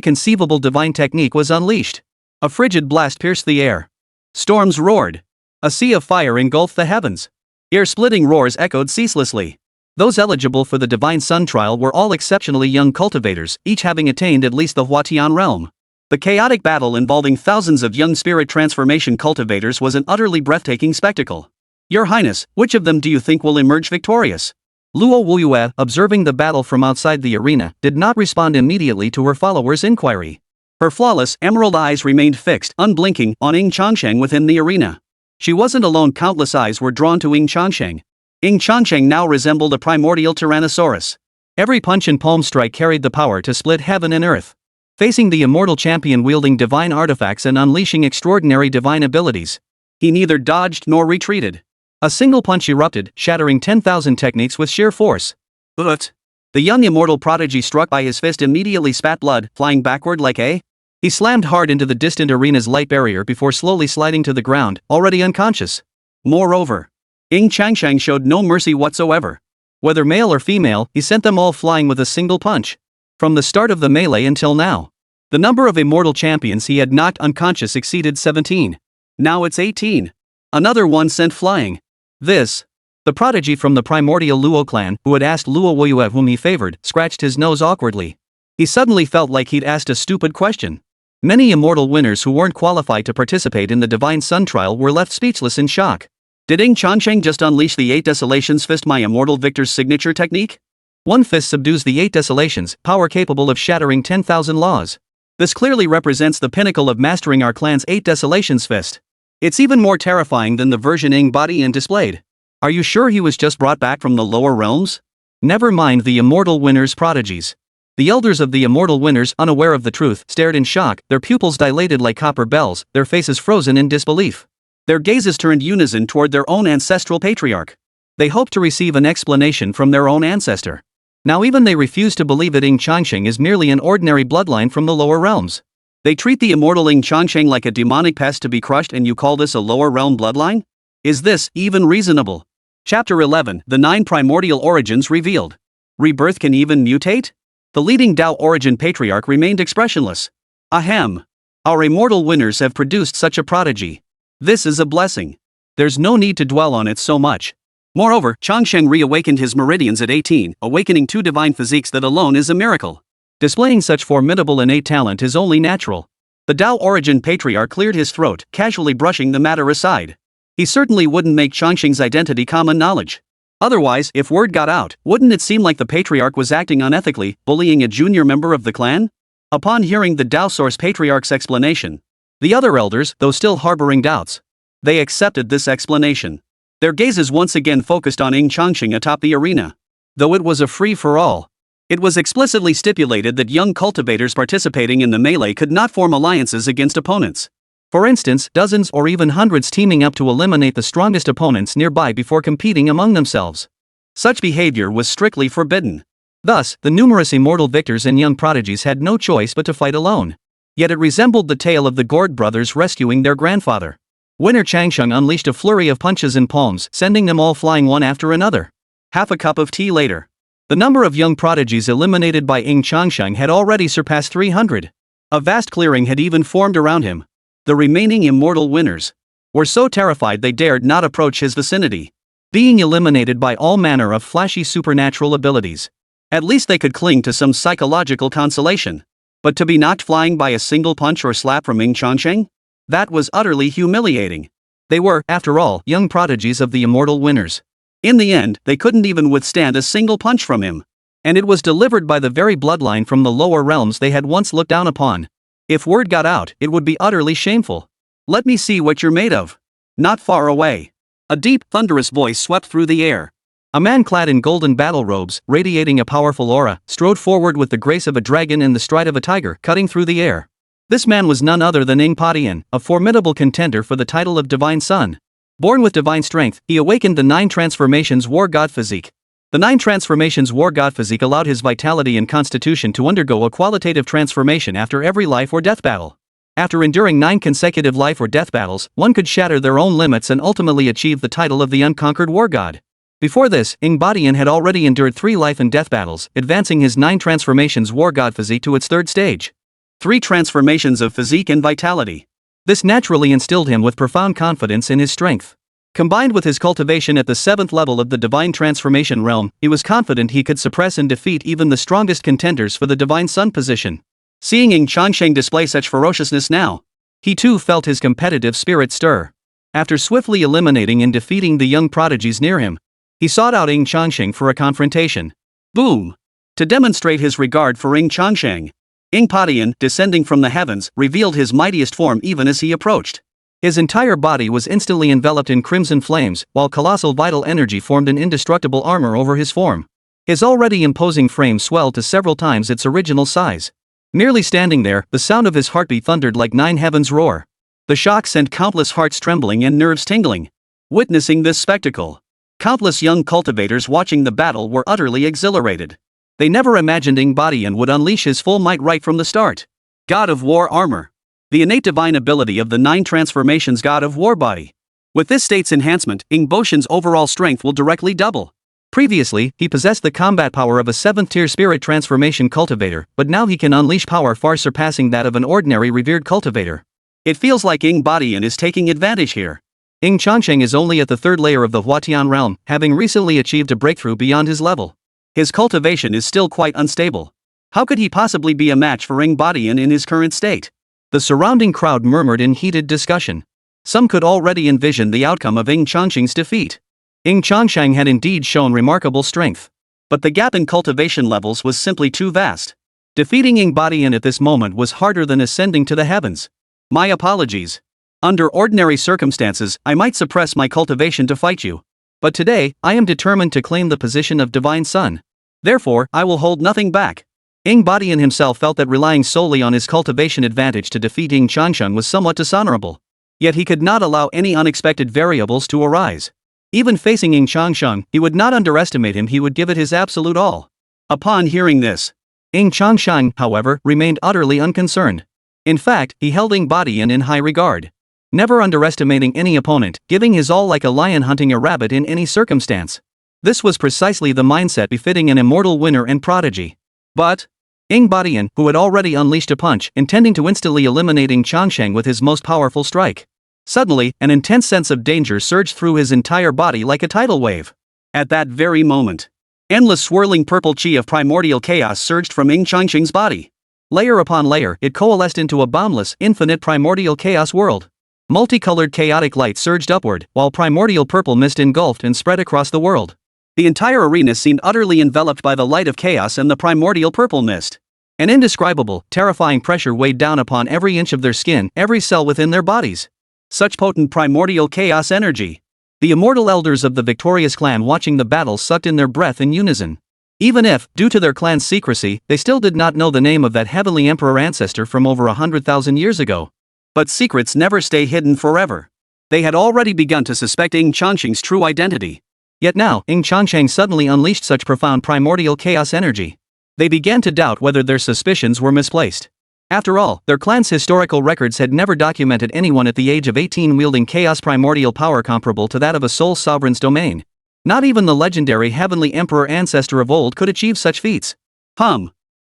Speaker 1: conceivable divine technique was unleashed. A frigid blast pierced the air. Storms roared. A sea of fire engulfed the heavens. Ear-splitting roars echoed ceaselessly. Those eligible for the Divine Sun trial were all exceptionally young cultivators, each having attained at least the Huatian realm. The chaotic battle involving thousands of young spirit transformation cultivators was an utterly breathtaking spectacle. Your Highness, which of them do you think will emerge victorious? Luo Qingxian, observing the battle from outside the arena, did not respond immediately to her followers' inquiry. Her flawless, emerald eyes remained fixed, unblinking, on Ying Changsheng within the arena. She wasn't alone, countless eyes were drawn to Ying Changsheng. Ying Changsheng now resembled a primordial tyrannosaurus. Every punch and palm strike carried the power to split heaven and earth. Facing the immortal champion wielding divine artifacts and unleashing extraordinary divine abilities, he neither dodged nor retreated. A single punch erupted, shattering 10,000 techniques with sheer force. But the young immortal prodigy struck by his fist immediately spat blood, flying backward like a... He slammed hard into the distant arena's light barrier before slowly sliding to the ground, already unconscious. Moreover, Ying Changsheng showed no mercy whatsoever. Whether male or female, he sent them all flying with a single punch. From the start of the melee until now, the number of immortal champions he had knocked unconscious exceeded 17. Now it's 18. Another one sent flying. This. The prodigy from the primordial Luo clan, who had asked Luo Qingxian whom he favored, scratched his nose awkwardly. He suddenly felt like he'd asked a stupid question. Many immortal winners who weren't qualified to participate in the Divine Sun trial were left speechless in shock. Did Ying Changsheng just unleash the 8 Desolations Fist, my immortal victor's signature technique? One fist subdues the 8 Desolations, power capable of shattering 10,000 laws. This clearly represents the pinnacle of mastering our clan's 8 Desolations Fist. It's even more terrifying than the version Ying body and displayed. Are you sure he was just brought back from the lower realms? Never mind the immortal winners' prodigies. The elders of the immortal winners, unaware of the truth, stared in shock, their pupils dilated like copper bells, their faces frozen in disbelief. Their gazes turned unison toward their own ancestral patriarch. They hoped to receive an explanation from their own ancestor. Now even they refuse to believe that Ying Changsheng is merely an ordinary bloodline from the lower realms. They treat the immortal Ying Changsheng like a demonic pest to be crushed, and you call this a lower realm bloodline? Is this even reasonable? Chapter 11, The 9 Primordial Origins Revealed. Rebirth can even mutate? The leading Dao origin patriarch remained expressionless. Ahem. Our immortal winners have produced such a prodigy. This is a blessing. There's no need to dwell on it so much. Moreover, Changsheng reawakened his meridians at 18, awakening 2 divine physiques that alone is a miracle. Displaying such formidable innate talent is only natural. The Dao origin patriarch cleared his throat, casually brushing the matter aside. He certainly wouldn't make Changsheng's identity common knowledge. Otherwise, if word got out, wouldn't it seem like the patriarch was acting unethically, bullying a junior member of the clan? Upon hearing the Dao source patriarch's explanation, the other elders, though still harboring doubts, they accepted this explanation. Their gazes once again focused on Ying Changsheng atop the arena. Though it was a free-for-all, it was explicitly stipulated that young cultivators participating in the melee could not form alliances against opponents. For instance, dozens or even hundreds teaming up to eliminate the strongest opponents nearby before competing among themselves. Such behavior was strictly forbidden. Thus, the numerous immortal victors and young prodigies had no choice but to fight alone. Yet it resembled the tale of the Gord brothers rescuing their grandfather. Winner Changsheng unleashed a flurry of punches and palms, sending them all flying one after another. Half a cup of tea later, the number of young prodigies eliminated by Ying Changsheng had already surpassed 300. A vast clearing had even formed around him. The remaining immortal winners were so terrified they dared not approach his vicinity. Being eliminated by all manner of flashy supernatural abilities, at least they could cling to some psychological consolation. But to be knocked flying by a single punch or slap from Ying Changsheng? That was utterly humiliating. They were, after all, young prodigies of the immortal winners. In the end, they couldn't even withstand a single punch from him. And it was delivered by the very bloodline from the lower realms they had once looked down upon. If word got out, it would be utterly shameful. Let me see what you're made of. Not far away. A deep, thunderous voice swept through the air. A man clad in golden battle robes, radiating a powerful aura, strode forward with the grace of a dragon and the stride of a tiger, cutting through the air. This man was none other than Ying Padian, a formidable contender for the title of Divine Sun. Born with divine strength, he awakened the 9 transformations war god physique. The 9 transformations war god physique allowed his vitality and constitution to undergo a qualitative transformation after every life or death battle. After enduring 9 consecutive life or death battles, one could shatter their own limits and ultimately achieve the title of the unconquered war god. Before this, Ying Badian had already endured 3 life and death battles, advancing his 9 transformations war god physique to its 3rd stage. 3 transformations of physique and vitality. This naturally instilled him with profound confidence in his strength. Combined with his cultivation at the 7th level of the divine transformation realm, he was confident he could suppress and defeat even the strongest contenders for the divine sun position. Seeing Ying Changsheng display such ferociousness now, he too felt his competitive spirit stir. After swiftly eliminating and defeating the young prodigies near him, he sought out Ying Changsheng for a confrontation. Boom! To demonstrate his regard for Ying Changsheng, Ying Badian, descending from the heavens, revealed his mightiest form even as he approached. His entire body was instantly enveloped in crimson flames, while colossal vital energy formed an indestructible armor over his form. His already imposing frame swelled to several times its original size. Merely standing there, the sound of his heartbeat thundered like 9 heavens roar. The shock sent countless hearts trembling and nerves tingling. Witnessing this spectacle, countless young cultivators watching the battle were utterly exhilarated. They never imagined Ying Badian would unleash his full might right from the start. God of War Armor. The innate divine ability of the 9 transformations God of War Body. With this state's enhancement, Ying Boshan's overall strength will directly double. Previously, he possessed the combat power of a 7th-tier spirit transformation cultivator, but now he can unleash power far surpassing that of an ordinary revered cultivator. It feels like Ying Badian is taking advantage here. Ying Changsheng is only at the 3rd layer of the Huatian realm, having recently achieved a breakthrough beyond his level. His cultivation is still quite unstable. How could he possibly be a match for Ying Badian in his current state? The surrounding crowd murmured in heated discussion. Some could already envision the outcome of Ying Changsheng's defeat. Ying Changsheng had indeed shown remarkable strength. But the gap in cultivation levels was simply too vast. Defeating Ying Badian at this moment was harder than ascending to the heavens. My apologies. Under ordinary circumstances, I might suppress my cultivation to fight you. But today, I am determined to claim the position of Divine Sun. Therefore, I will hold nothing back. Ying Badian himself felt that relying solely on his cultivation advantage to defeat Ying Changsheng was somewhat dishonorable. Yet he could not allow any unexpected variables to arise. Even facing Ying Changsheng, he would not underestimate him, he would give it his absolute all. Upon hearing this, Ying Changsheng, however, remained utterly unconcerned. In fact, he held Ying Badian in high regard. Never underestimating any opponent, giving his all like a lion hunting a rabbit in any circumstance. This was precisely the mindset befitting an immortal winner and prodigy. But Ying Badian, who had already unleashed a punch, intending to instantly eliminate Ying Changsheng with his most powerful strike. Suddenly, an intense sense of danger surged through his entire body like a tidal wave. At that very moment, endless swirling purple chi of primordial chaos surged from Ying Changsheng's body. Layer upon layer, it coalesced into a boundless, infinite primordial chaos world. Multicolored chaotic light surged upward, while primordial purple mist engulfed and spread across the world. The entire arena seemed utterly enveloped by the light of chaos and the primordial purple mist. An indescribable, terrifying pressure weighed down upon every inch of their skin, every cell within their bodies. Such potent primordial chaos energy. The immortal elders of the victorious clan watching the battle sucked in their breath in unison. Even if, due to their clan's secrecy, they still did not know the name of that heavenly emperor ancestor from over 100,000 years ago. But secrets never stay hidden forever. They had already begun to suspect Ying Changsheng's true identity. Yet now, Ying Changsheng suddenly unleashed such profound primordial chaos energy. They began to doubt whether their suspicions were misplaced. After all, their clan's historical records had never documented anyone at the age of 18 wielding chaos primordial power comparable to that of a sole sovereign's domain. Not even the legendary heavenly emperor ancestor of old could achieve such feats.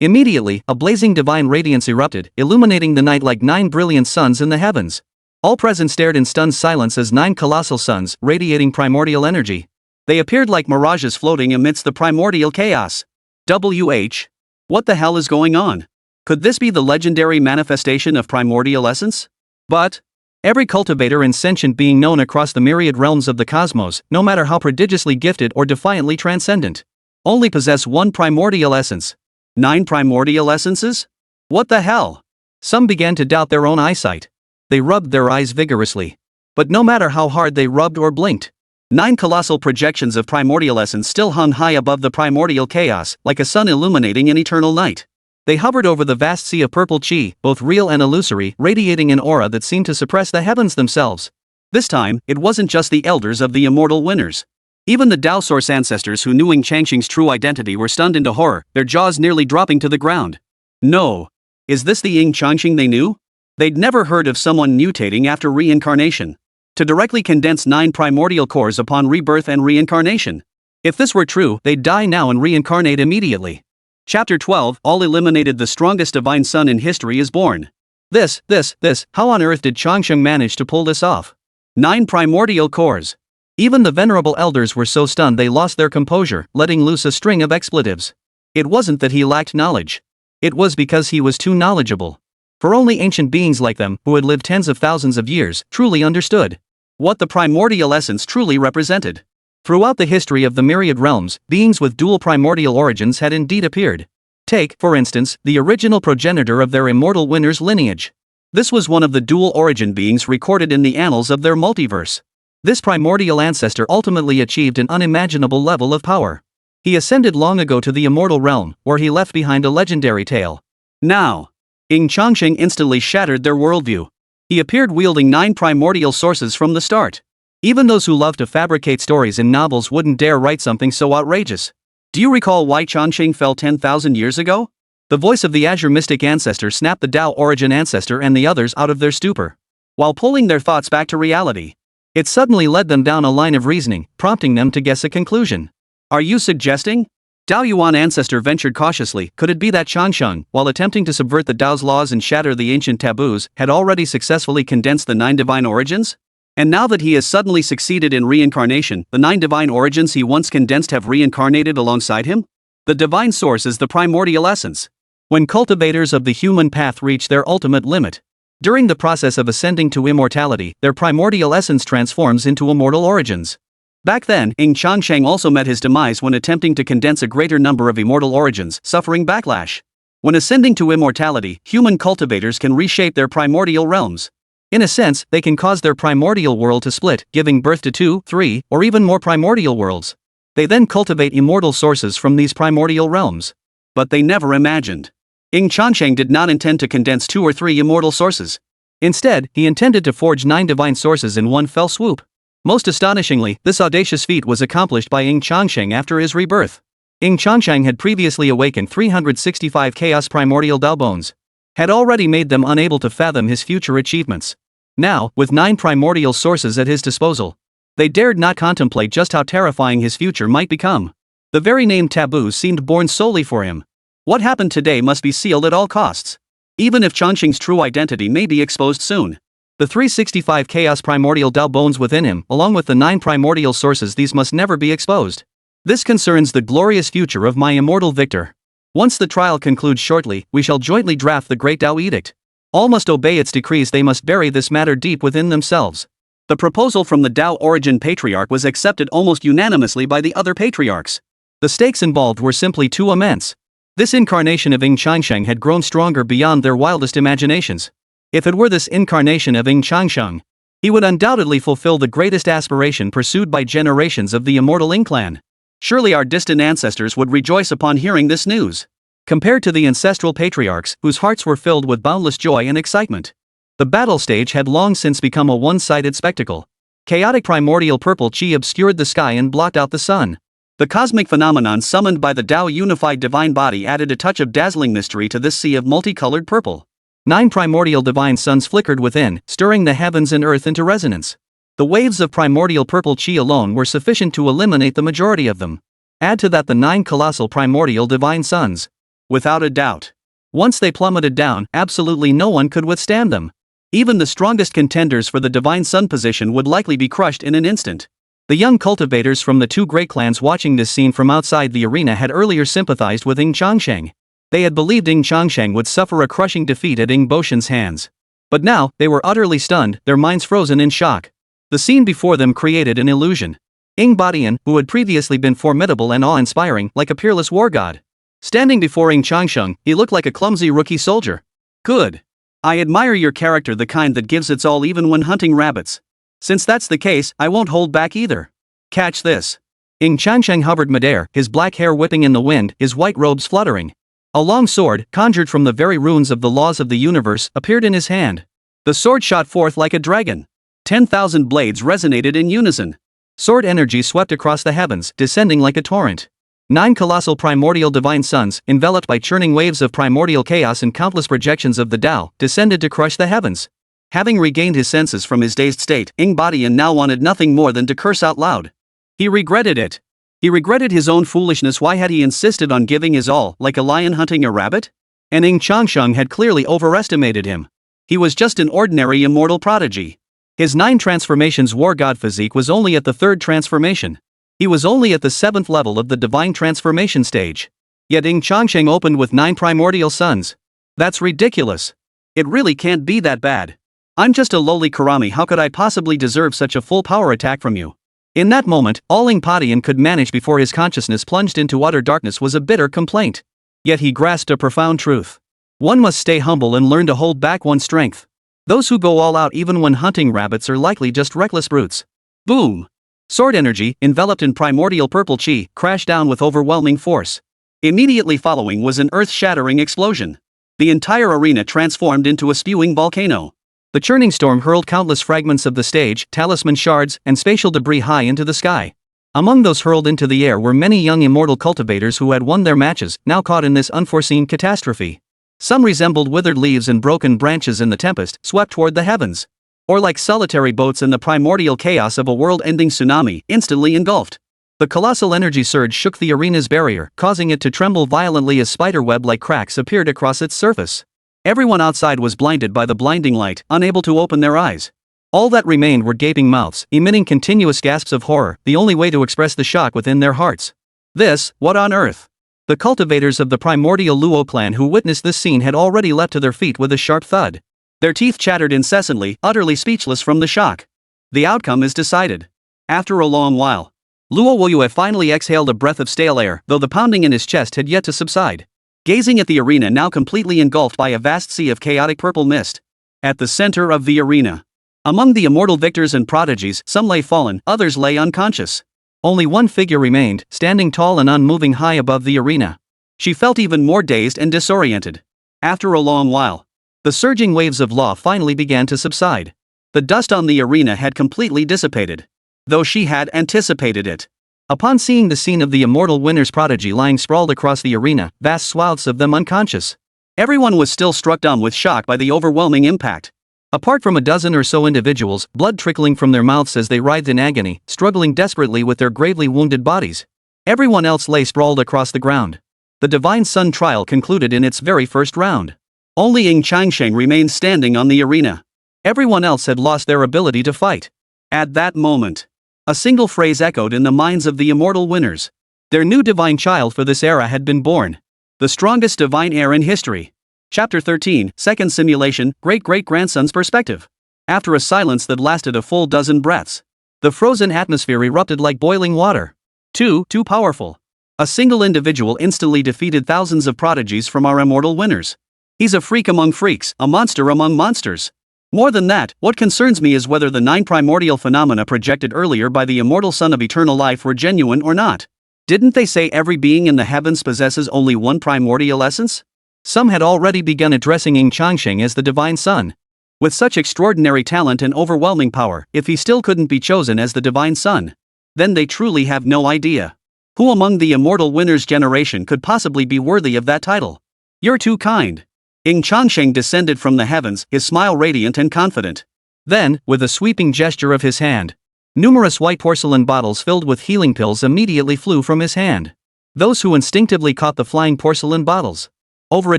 Speaker 1: Immediately, a blazing divine radiance erupted, illuminating the night like 9 brilliant suns in the heavens. All present stared in stunned silence as 9 colossal suns, radiating primordial energy. They appeared like mirages floating amidst the primordial chaos. What the hell is going on? Could this be the legendary manifestation of primordial essence? But every cultivator and sentient being known across the myriad realms of the cosmos, no matter how prodigiously gifted or defiantly transcendent, only possess one primordial essence. 9 primordial essences? What the hell? Some began to doubt their own eyesight. They rubbed their eyes vigorously. But no matter how hard they rubbed or blinked, 9 colossal projections of primordial essence still hung high above the primordial chaos, like a sun illuminating an eternal night. They hovered over the vast sea of purple chi, both real and illusory, radiating an aura that seemed to suppress the heavens themselves. This time, it wasn't just the elders of the immortal winners. Even the Dao Source ancestors who knew Ying Changsheng's true identity were stunned into horror, their jaws nearly dropping to the ground. No. Is this the Ying Changsheng they knew? They'd never heard of someone mutating after reincarnation. To directly condense 9 primordial cores upon rebirth and reincarnation. If this were true, they'd die now and reincarnate immediately. Chapter 12, all eliminated, the strongest divine son in history is born. How on earth did Changsheng manage to pull this off? 9 primordial cores. Even the venerable elders were so stunned they lost their composure, letting loose a string of expletives. It wasn't that he lacked knowledge. It was because he was too knowledgeable. For only ancient beings like them, who had lived tens of thousands of years, truly understood what the primordial essence truly represented. Throughout the history of the myriad realms, beings with dual primordial origins had indeed appeared. Take, for instance, the original progenitor of their immortal winner's lineage. This was one of the dual origin beings recorded in the annals of their multiverse. This primordial ancestor ultimately achieved an unimaginable level of power. He ascended long ago to the immortal realm, where he left behind a legendary tale. Now, Ying Changsheng instantly shattered their worldview. He appeared wielding 9 primordial sources from the start. Even those who love to fabricate stories in novels wouldn't dare write something so outrageous. Do you recall why Changsheng fell 10,000 years ago? The voice of the Azure Mystic Ancestor snapped the Dao Origin Ancestor and the others out of their stupor, while pulling their thoughts back to reality. It suddenly led them down a line of reasoning, prompting them to guess a conclusion. Are you suggesting? Dao Yuan Ancestor ventured cautiously, could it be that Changsheng, while attempting to subvert the Dao's laws and shatter the ancient taboos, had already successfully condensed the 9 divine origins? And now that he has suddenly succeeded in reincarnation, the 9 divine origins he once condensed have reincarnated alongside him? The divine source is the primordial essence. When cultivators of the human path reach their ultimate limit, during the process of ascending to immortality, their primordial essence transforms into immortal origins. Back then, Ying Changsheng also met his demise when attempting to condense a greater number of immortal origins, suffering backlash. When ascending to immortality, human cultivators can reshape their primordial realms. In a sense, they can cause their primordial world to split, giving birth to 2, 3, or even more primordial worlds. They then cultivate immortal sources from these primordial realms. But they never imagined. Ying Changsheng did not intend to condense 2 or 3 immortal sources. Instead, he intended to forge 9 divine sources in one fell swoop. Most astonishingly, this audacious feat was accomplished by Ying Changsheng after his rebirth. Ying Changsheng had previously awakened 365 Chaos Primordial Dao Bones, had already made them unable to fathom his future achievements. Now, with 9 primordial sources at his disposal, they dared not contemplate just how terrifying his future might become. The very name taboo seemed born solely for him. What happened today must be sealed at all costs. Even if Changsheng's true identity may be exposed soon. The 365 Chaos Primordial Dao Bones within him, along with the 9 primordial sources, these must never be exposed. This concerns the glorious future of my immortal victor. Once the trial concludes shortly, we shall jointly draft the Great Dao Edict. All must obey its decrees, they must bury this matter deep within themselves. The proposal from the Dao Origin Patriarch was accepted almost unanimously by the other patriarchs. The stakes involved were simply too immense. This incarnation of Ying Changsheng had grown stronger beyond their wildest imaginations. If it were this incarnation of Ying Changsheng, he would undoubtedly fulfill the greatest aspiration pursued by generations of the immortal Ying Clan. Surely our distant ancestors would rejoice upon hearing this news. Compared to the ancestral patriarchs, whose hearts were filled with boundless joy and excitement, the battle stage had long since become a one-sided spectacle. Chaotic primordial purple chi obscured the sky and blocked out the sun. The cosmic phenomenon summoned by the Dao Unified Divine Body added a touch of dazzling mystery to this sea of multicolored purple. 9 primordial divine suns flickered within, stirring the heavens and earth into resonance. The waves of primordial purple chi alone were sufficient to eliminate the majority of them. Add to that the 9 colossal primordial divine suns. Without a doubt. Once they plummeted down, absolutely no one could withstand them. Even the strongest contenders for the divine sun position would likely be crushed in an instant. The young cultivators from the 2 great clans watching this scene from outside the arena had earlier sympathized with Ying Changsheng. They had believed Ying Changsheng would suffer a crushing defeat at Ying Boshen's hands. But now, they were utterly stunned, their minds frozen in shock. The scene before them created an illusion. Ying Badian, who had previously been formidable and awe-inspiring, like a peerless war god. Standing before Ying Changsheng, he looked like a clumsy rookie soldier. Good. I admire your character, the kind that gives its all even when hunting rabbits. Since that's the case, I won't hold back either. Catch this. Ying Changsheng hovered midair, his black hair whipping in the wind, his white robes fluttering. A long sword, conjured from the very runes of the laws of the universe, appeared in his hand. The sword shot forth like a dragon. 10,000 blades resonated in unison. Sword energy swept across the heavens, descending like a torrent. 9 colossal primordial divine suns, enveloped by churning waves of primordial chaos and countless projections of the Tao, descended to crush the heavens. Having regained his senses from his dazed state, Ying Badian now wanted nothing more than to curse out loud. He regretted it. He regretted his own foolishness. Why had he insisted on giving his all, like a lion hunting a rabbit? And Ying Changsheng had clearly overestimated him. He was just an ordinary immortal prodigy. His 9 transformations war god physique was only at the 3rd transformation. He was only at the 7th level of the divine transformation stage. Yet Ying Changsheng opened with 9 primordial suns. That's ridiculous. It really can't be that bad. I'm just a lowly Karami. How could I possibly deserve such a full power attack from you? In that moment, all Ying Badian could manage before his consciousness plunged into utter darkness was a bitter complaint. Yet he grasped a profound truth. One must stay humble and learn to hold back one's strength. Those who go all out even when hunting rabbits are likely just reckless brutes. Boom! Sword energy, enveloped in primordial purple chi, crashed down with overwhelming force. Immediately following was an earth-shattering explosion. The entire arena transformed into a spewing volcano. The churning storm hurled countless fragments of the stage, talisman shards, and spatial debris high into the sky. Among those hurled into the air were many young immortal cultivators who had won their matches, now caught in this unforeseen catastrophe. Some resembled withered leaves and broken branches in the tempest, swept toward the heavens. Or like solitary boats in the primordial chaos of a world-ending tsunami, instantly engulfed. The colossal energy surge shook the arena's barrier, causing it to tremble violently as spiderweb-like cracks appeared across its surface. Everyone outside was blinded by the blinding light, unable to open their eyes. All that remained were gaping mouths, emitting continuous gasps of horror, the only way to express the shock within their hearts. This, what on earth? The cultivators of the primordial Luo clan who witnessed this scene had already leapt to their feet with a sharp thud. Their teeth chattered incessantly, utterly speechless from the shock. The outcome is decided. After a long while, Luo Woyue finally exhaled a breath of stale air, though the pounding in his chest had yet to subside. Gazing at the arena now completely engulfed by a vast sea of chaotic purple mist. At the center of the arena, among the immortal victors and prodigies, some lay fallen, others lay unconscious. Only one figure remained, standing tall and unmoving high above the arena. She felt even more dazed and disoriented. After a long while, the surging waves of law finally began to subside. The dust on the arena had completely dissipated. Though she had anticipated it. Upon seeing the scene of the immortal winner's prodigy lying sprawled across the arena, vast swaths of them unconscious. Everyone was still struck dumb with shock by the overwhelming impact. Apart from a dozen or so individuals, blood trickling from their mouths as they writhed in agony, struggling desperately with their gravely wounded bodies. Everyone else lay sprawled across the ground. The Divine Sun trial concluded in its very first round. Only Ying Changsheng remained standing on the arena. Everyone else had lost their ability to fight. At that moment, a single phrase echoed in the minds of the immortal winners. Their new divine child for this era had been born. The strongest divine heir in history. Chapter 13, Second Simulation, Great-Great-Grandson's Perspective. After a silence that lasted a full dozen breaths, the frozen atmosphere erupted like boiling water. Too powerful. A single individual instantly defeated thousands of prodigies from our immortal winners. He's a freak among freaks, a monster among monsters. More than that, what concerns me is whether the 9 primordial phenomena projected earlier by the immortal Son of Eternal Life were genuine or not. Didn't they say every being in the heavens possesses only one primordial essence? Some had already begun addressing Ying Changsheng as the Divine Son. With such extraordinary talent and overwhelming power, if he still couldn't be chosen as the Divine Son, then they truly have no idea. Who among the immortal winners' generation could possibly be worthy of that title? You're too kind. Ying Changsheng descended from the heavens, his smile radiant and confident. Then, with a sweeping gesture of his hand, numerous white porcelain bottles filled with healing pills immediately flew from his hand. Those who instinctively caught the flying porcelain bottles. Over a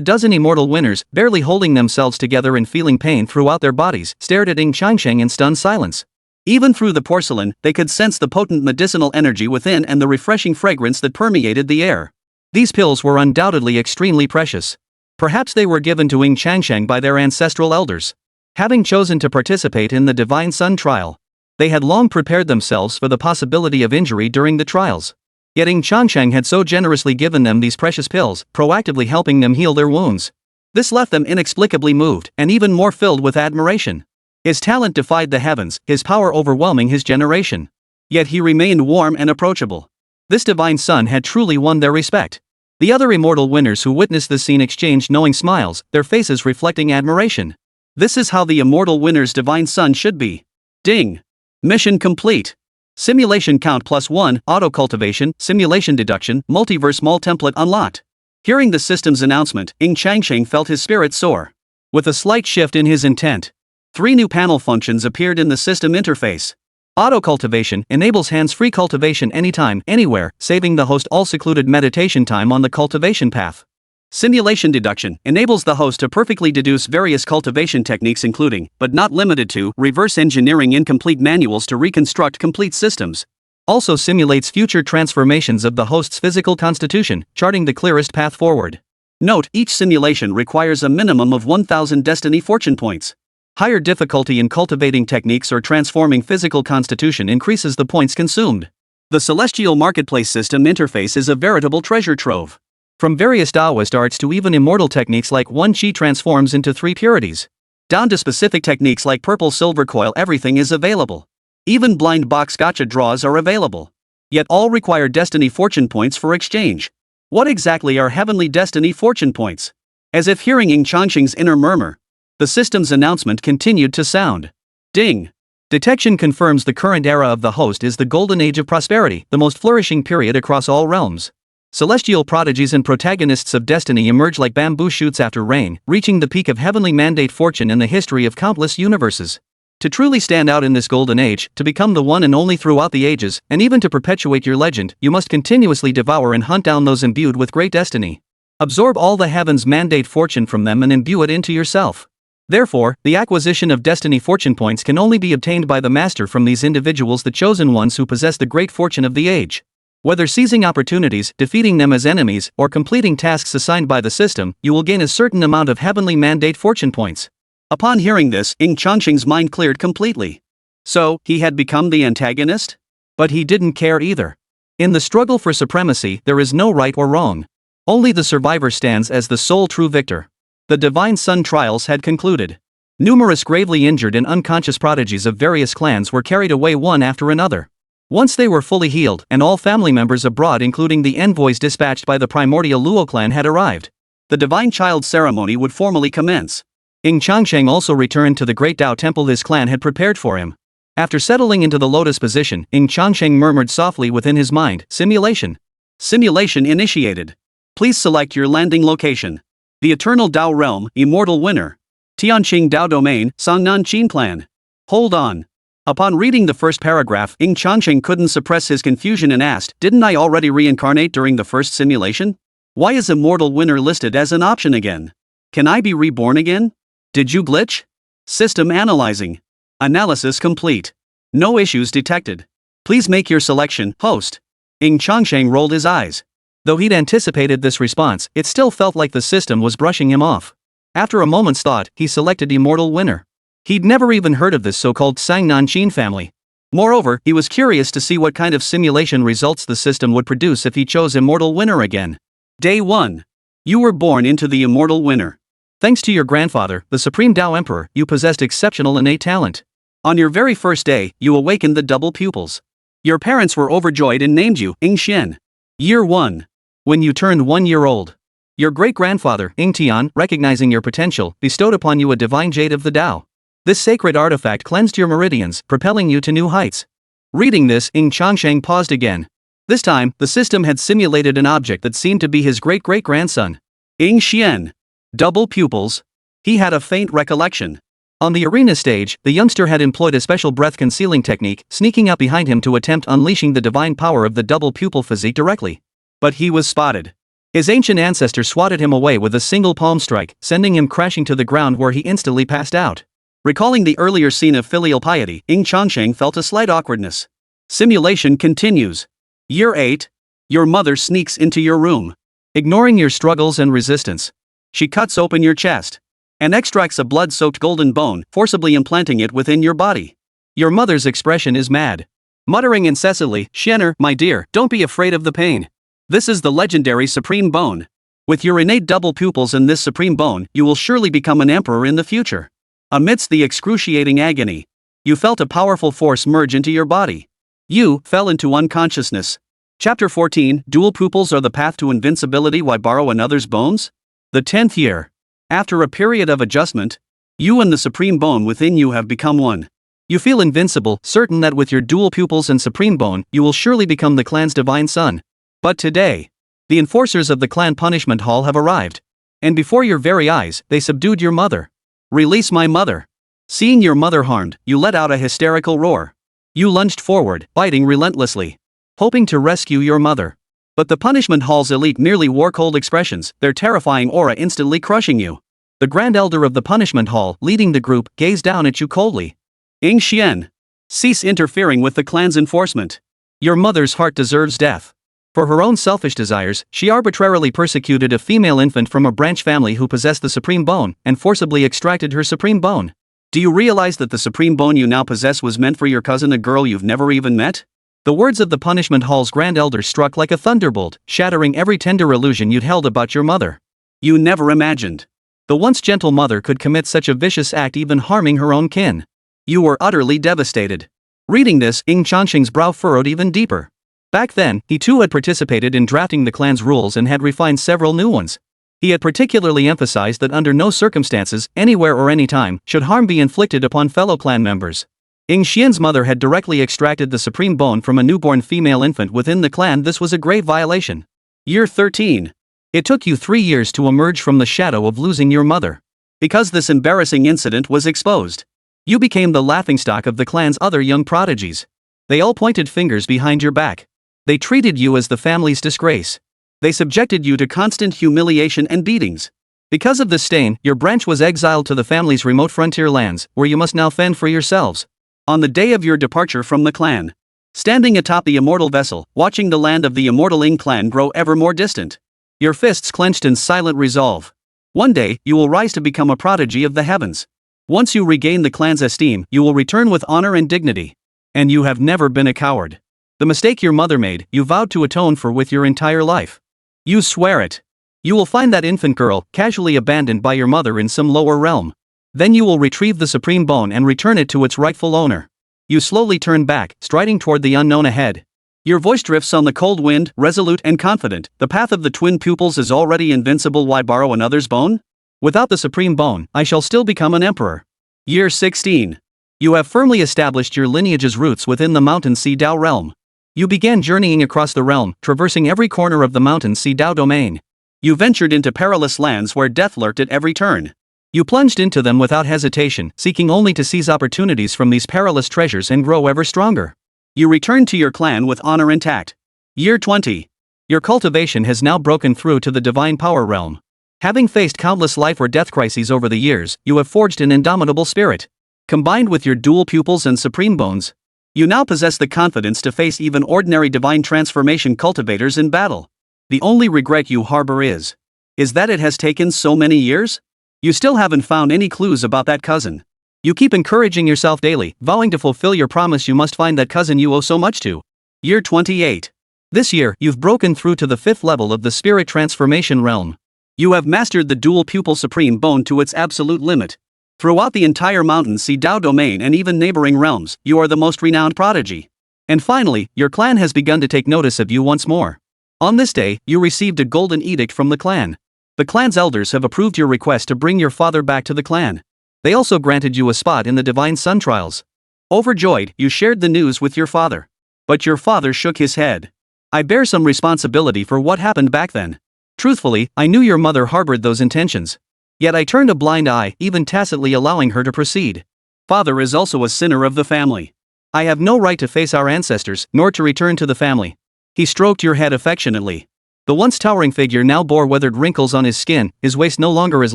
Speaker 1: dozen immortal winners, barely holding themselves together and feeling pain throughout their bodies, stared at Ying Changsheng in stunned silence. Even through the porcelain, they could sense the potent medicinal energy within and the refreshing fragrance that permeated the air. These pills were undoubtedly extremely precious. Perhaps they were given to Ying Changsheng by their ancestral elders. Having chosen to participate in the Divine Sun trial, they had long prepared themselves for the possibility of injury during the trials. Yet Ying Changsheng had so generously given them these precious pills, proactively helping them heal their wounds. This left them inexplicably moved, and even more filled with admiration. His talent defied the heavens, his power overwhelming his generation. Yet he remained warm and approachable. This Divine Son had truly won their respect. The other immortal winners who witnessed the scene exchanged knowing smiles, their faces reflecting admiration. This is how the immortal winner's Divine Son should be. Ding! Mission complete. Simulation count +1, auto-cultivation, simulation deduction, multiverse mall template unlocked. Hearing the system's announcement, Ying Changsheng felt his spirit soar. With a slight shift in his intent, 3 new panel functions appeared in the system interface. Auto-cultivation enables hands-free cultivation anytime, anywhere, saving the host all secluded meditation time on the cultivation path. Simulation deduction enables the host to perfectly deduce various cultivation techniques including, but not limited to, reverse engineering incomplete manuals to reconstruct complete systems. Also simulates future transformations of the host's physical constitution, charting the clearest path forward. Note, each simulation requires a minimum of 1,000 destiny fortune points. Higher difficulty in cultivating techniques or transforming physical constitution increases the points consumed. The Celestial Marketplace system interface is a veritable treasure trove. From various Taoist arts to even immortal techniques like 1 Qi transforms into 3 purities. Down to specific techniques like purple silver coil, everything is available. Even blind box gacha draws are available. Yet all require destiny fortune points for exchange. What exactly are heavenly destiny fortune points? As if hearing Ying Changsheng's inner murmur, the system's announcement continued to sound. Ding! Detection confirms the current era of the host is the golden age of prosperity, the most flourishing period across all realms. Celestial prodigies and protagonists of destiny emerge like bamboo shoots after rain, reaching the peak of heavenly mandate fortune in the history of countless universes. To truly stand out in this golden age, to become the one and only throughout the ages, and even to perpetuate your legend, you must continuously devour and hunt down those imbued with great destiny. Absorb all the heavens mandate fortune from them and imbue it into yourself. Therefore, the acquisition of destiny fortune points can only be obtained by the master from these individuals, the chosen ones who possess the great fortune of the age. Whether seizing opportunities, defeating them as enemies, or completing tasks assigned by the system, you will gain a certain amount of heavenly mandate fortune points. Upon hearing this, Ying Changsheng's mind cleared completely. So, he had become the antagonist? But he didn't care either. In the struggle for supremacy, there is no right or wrong. Only the survivor stands as the sole true victor. The Divine Sun trials had concluded. Numerous gravely injured and unconscious prodigies of various clans were carried away one after another. Once they were fully healed, and all family members abroad including the envoys dispatched by the primordial Luo clan had arrived, the Divine Child ceremony would formally commence. Ying Changsheng also returned to the great Dao temple his clan had prepared for him. After settling into the lotus position, Ying Changsheng murmured softly within his mind, "Simulation. Simulation initiated. Please select your landing location. The Eternal Dao Realm, Immortal Winner. Tianqing Dao Domain, Songnan Qin Clan." Hold on. Upon reading the first paragraph, Ying Changsheng couldn't suppress his confusion and asked, "Didn't I already reincarnate during the first simulation? Why is Immortal Winner listed as an option again? Can I be reborn again? Did you glitch?" System analyzing. Analysis complete. No issues detected. Please make your selection, host. Ying Changsheng rolled his eyes. Though he'd anticipated this response, it still felt like the system was brushing him off. After a moment's thought, he selected Immortal Winner. He'd never even heard of this so-called Sangnan Qin family. Moreover, he was curious to see what kind of simulation results the system would produce if he chose Immortal Winner again. Day 1. You were born into the Immortal Winner. Thanks to your grandfather, the Supreme Dao Emperor, you possessed exceptional innate talent. On your very first day, you awakened the double pupils. Your parents were overjoyed and named you Ying Xian. Year 1. When you turned 1 year old, your great-grandfather, Ying Tian, recognizing your potential, bestowed upon you a divine jade of the Dao. This sacred artifact cleansed your meridians, propelling you to new heights. Reading this, Ying Changsheng paused again. This time, the system had simulated an object that seemed to be his great-great-grandson. Ying Xian. Double pupils. He had a faint recollection. On the arena stage, the youngster had employed a special breath-concealing technique, sneaking up behind him to attempt unleashing the divine power of the double pupil physique directly. But he was spotted. His ancient ancestor swatted him away with a single palm strike, sending him crashing to the ground where he instantly passed out. Recalling the earlier scene of filial piety, Ying Changsheng felt a slight awkwardness. Simulation continues. Year 8. Your mother sneaks into your room. Ignoring your struggles and resistance, she cuts open your chest and extracts a blood-soaked golden bone, forcibly implanting it within your body. Your mother's expression is mad. Muttering incessantly, "Xianer, my dear, don't be afraid of the pain. This is the legendary Supreme Bone. With your innate double pupils and this Supreme Bone, you will surely become an emperor in the future." Amidst the excruciating agony, you felt a powerful force merge into your body. You fell into unconsciousness. Chapter 14, Dual Pupils are the path to invincibility. Why borrow another's bones? The 10th year. After a period of adjustment, you and the Supreme Bone within you have become one. You feel invincible, certain that with your dual pupils and supreme bone, you will surely become the clan's divine son. But today, the enforcers of the clan punishment hall have arrived. And before your very eyes, they subdued your mother. Release my mother. Seeing your mother harmed, you let out a hysterical roar. You lunged forward, biting relentlessly, hoping to rescue your mother. But the punishment hall's elite merely wore cold expressions, their terrifying aura instantly crushing you. The Grand Elder of the punishment hall, leading the group, gazed down at you coldly. Ying Xian. Cease interfering with the clan's enforcement. Your mother's heart deserves death. For her own selfish desires, she arbitrarily persecuted a female infant from a branch family who possessed the supreme bone, and forcibly extracted her supreme bone. Do you realize that the supreme bone you now possess was meant for your cousin, a girl you've never even met? The words of the punishment hall's Grand Elder struck like a thunderbolt, shattering every tender illusion you'd held about your mother. You never imagined the once gentle mother could commit such a vicious act, even harming her own kin. You were utterly devastated. Reading this, Ying Changsheng's brow furrowed even deeper. Back then, he too had participated in drafting the clan's rules and had refined several new ones. He had particularly emphasized that under no circumstances, anywhere or any time, should harm be inflicted upon fellow clan members. Ying Xian's mother had directly extracted the supreme bone from a newborn female infant within the clan. This was a grave violation. Year 13. It took you 3 years to emerge from the shadow of losing your mother. Because this embarrassing incident was exposed, you became the laughingstock of the clan's other young prodigies. They all pointed fingers behind your back. They treated you as the family's disgrace. They subjected you to constant humiliation and beatings. Because of this stain, your branch was exiled to the family's remote frontier lands, where you must now fend for yourselves. On the day of your departure from the clan, standing atop the immortal vessel, watching the land of the immortal Ying Clan grow ever more distant, your fists clenched in silent resolve. One day, you will rise to become a prodigy of the heavens. Once you regain the clan's esteem, you will return with honor and dignity. And you have never been a coward. The mistake your mother made, you vowed to atone for with your entire life. You swear it. You will find that infant girl, casually abandoned by your mother in some lower realm. Then you will retrieve the supreme bone and return it to its rightful owner. You slowly turn back, striding toward the unknown ahead. Your voice drifts on the cold wind, resolute and confident. The path of the twin pupils is already invincible. Why borrow another's bone? Without the supreme bone, I shall still become an emperor. Year 16. You have firmly established your lineage's roots within the Mountain Sea Dao realm. You began journeying across the realm, traversing every corner of the Mountain Sea Dao domain. You ventured into perilous lands where death lurked at every turn. You plunged into them without hesitation, seeking only to seize opportunities from these perilous treasures and grow ever stronger. You returned to your clan with honor intact. Year 20. Your cultivation has now broken through to the divine power realm. Having faced countless life or death crises over the years, you have forged an indomitable spirit. Combined with your dual pupils and supreme bones, you now possess the confidence to face even ordinary divine transformation cultivators in battle. The only regret you harbor is that it has taken so many years? You still haven't found any clues about that cousin. You keep encouraging yourself daily, vowing to fulfill your promise. You must find that cousin you owe so much to. Year 28. This year, you've broken through to the 5th level of the spirit transformation realm. You have mastered the dual pupil supreme bone to its absolute limit. Throughout the entire Mountain Sea Dao domain and even neighboring realms, you are the most renowned prodigy. And finally, your clan has begun to take notice of you once more. On this day, you received a golden edict from the clan. The clan's elders have approved your request to bring your father back to the clan. They also granted you a spot in the Divine Sun Trials. Overjoyed, you shared the news with your father. But your father shook his head. I bear some responsibility for what happened back then. Truthfully, I knew your mother harbored those intentions. Yet I turned a blind eye, even tacitly allowing her to proceed. Father is also a sinner of the family. I have no right to face our ancestors, nor to return to the family. He stroked your head affectionately. The once towering figure now bore weathered wrinkles on his skin, his waist no longer as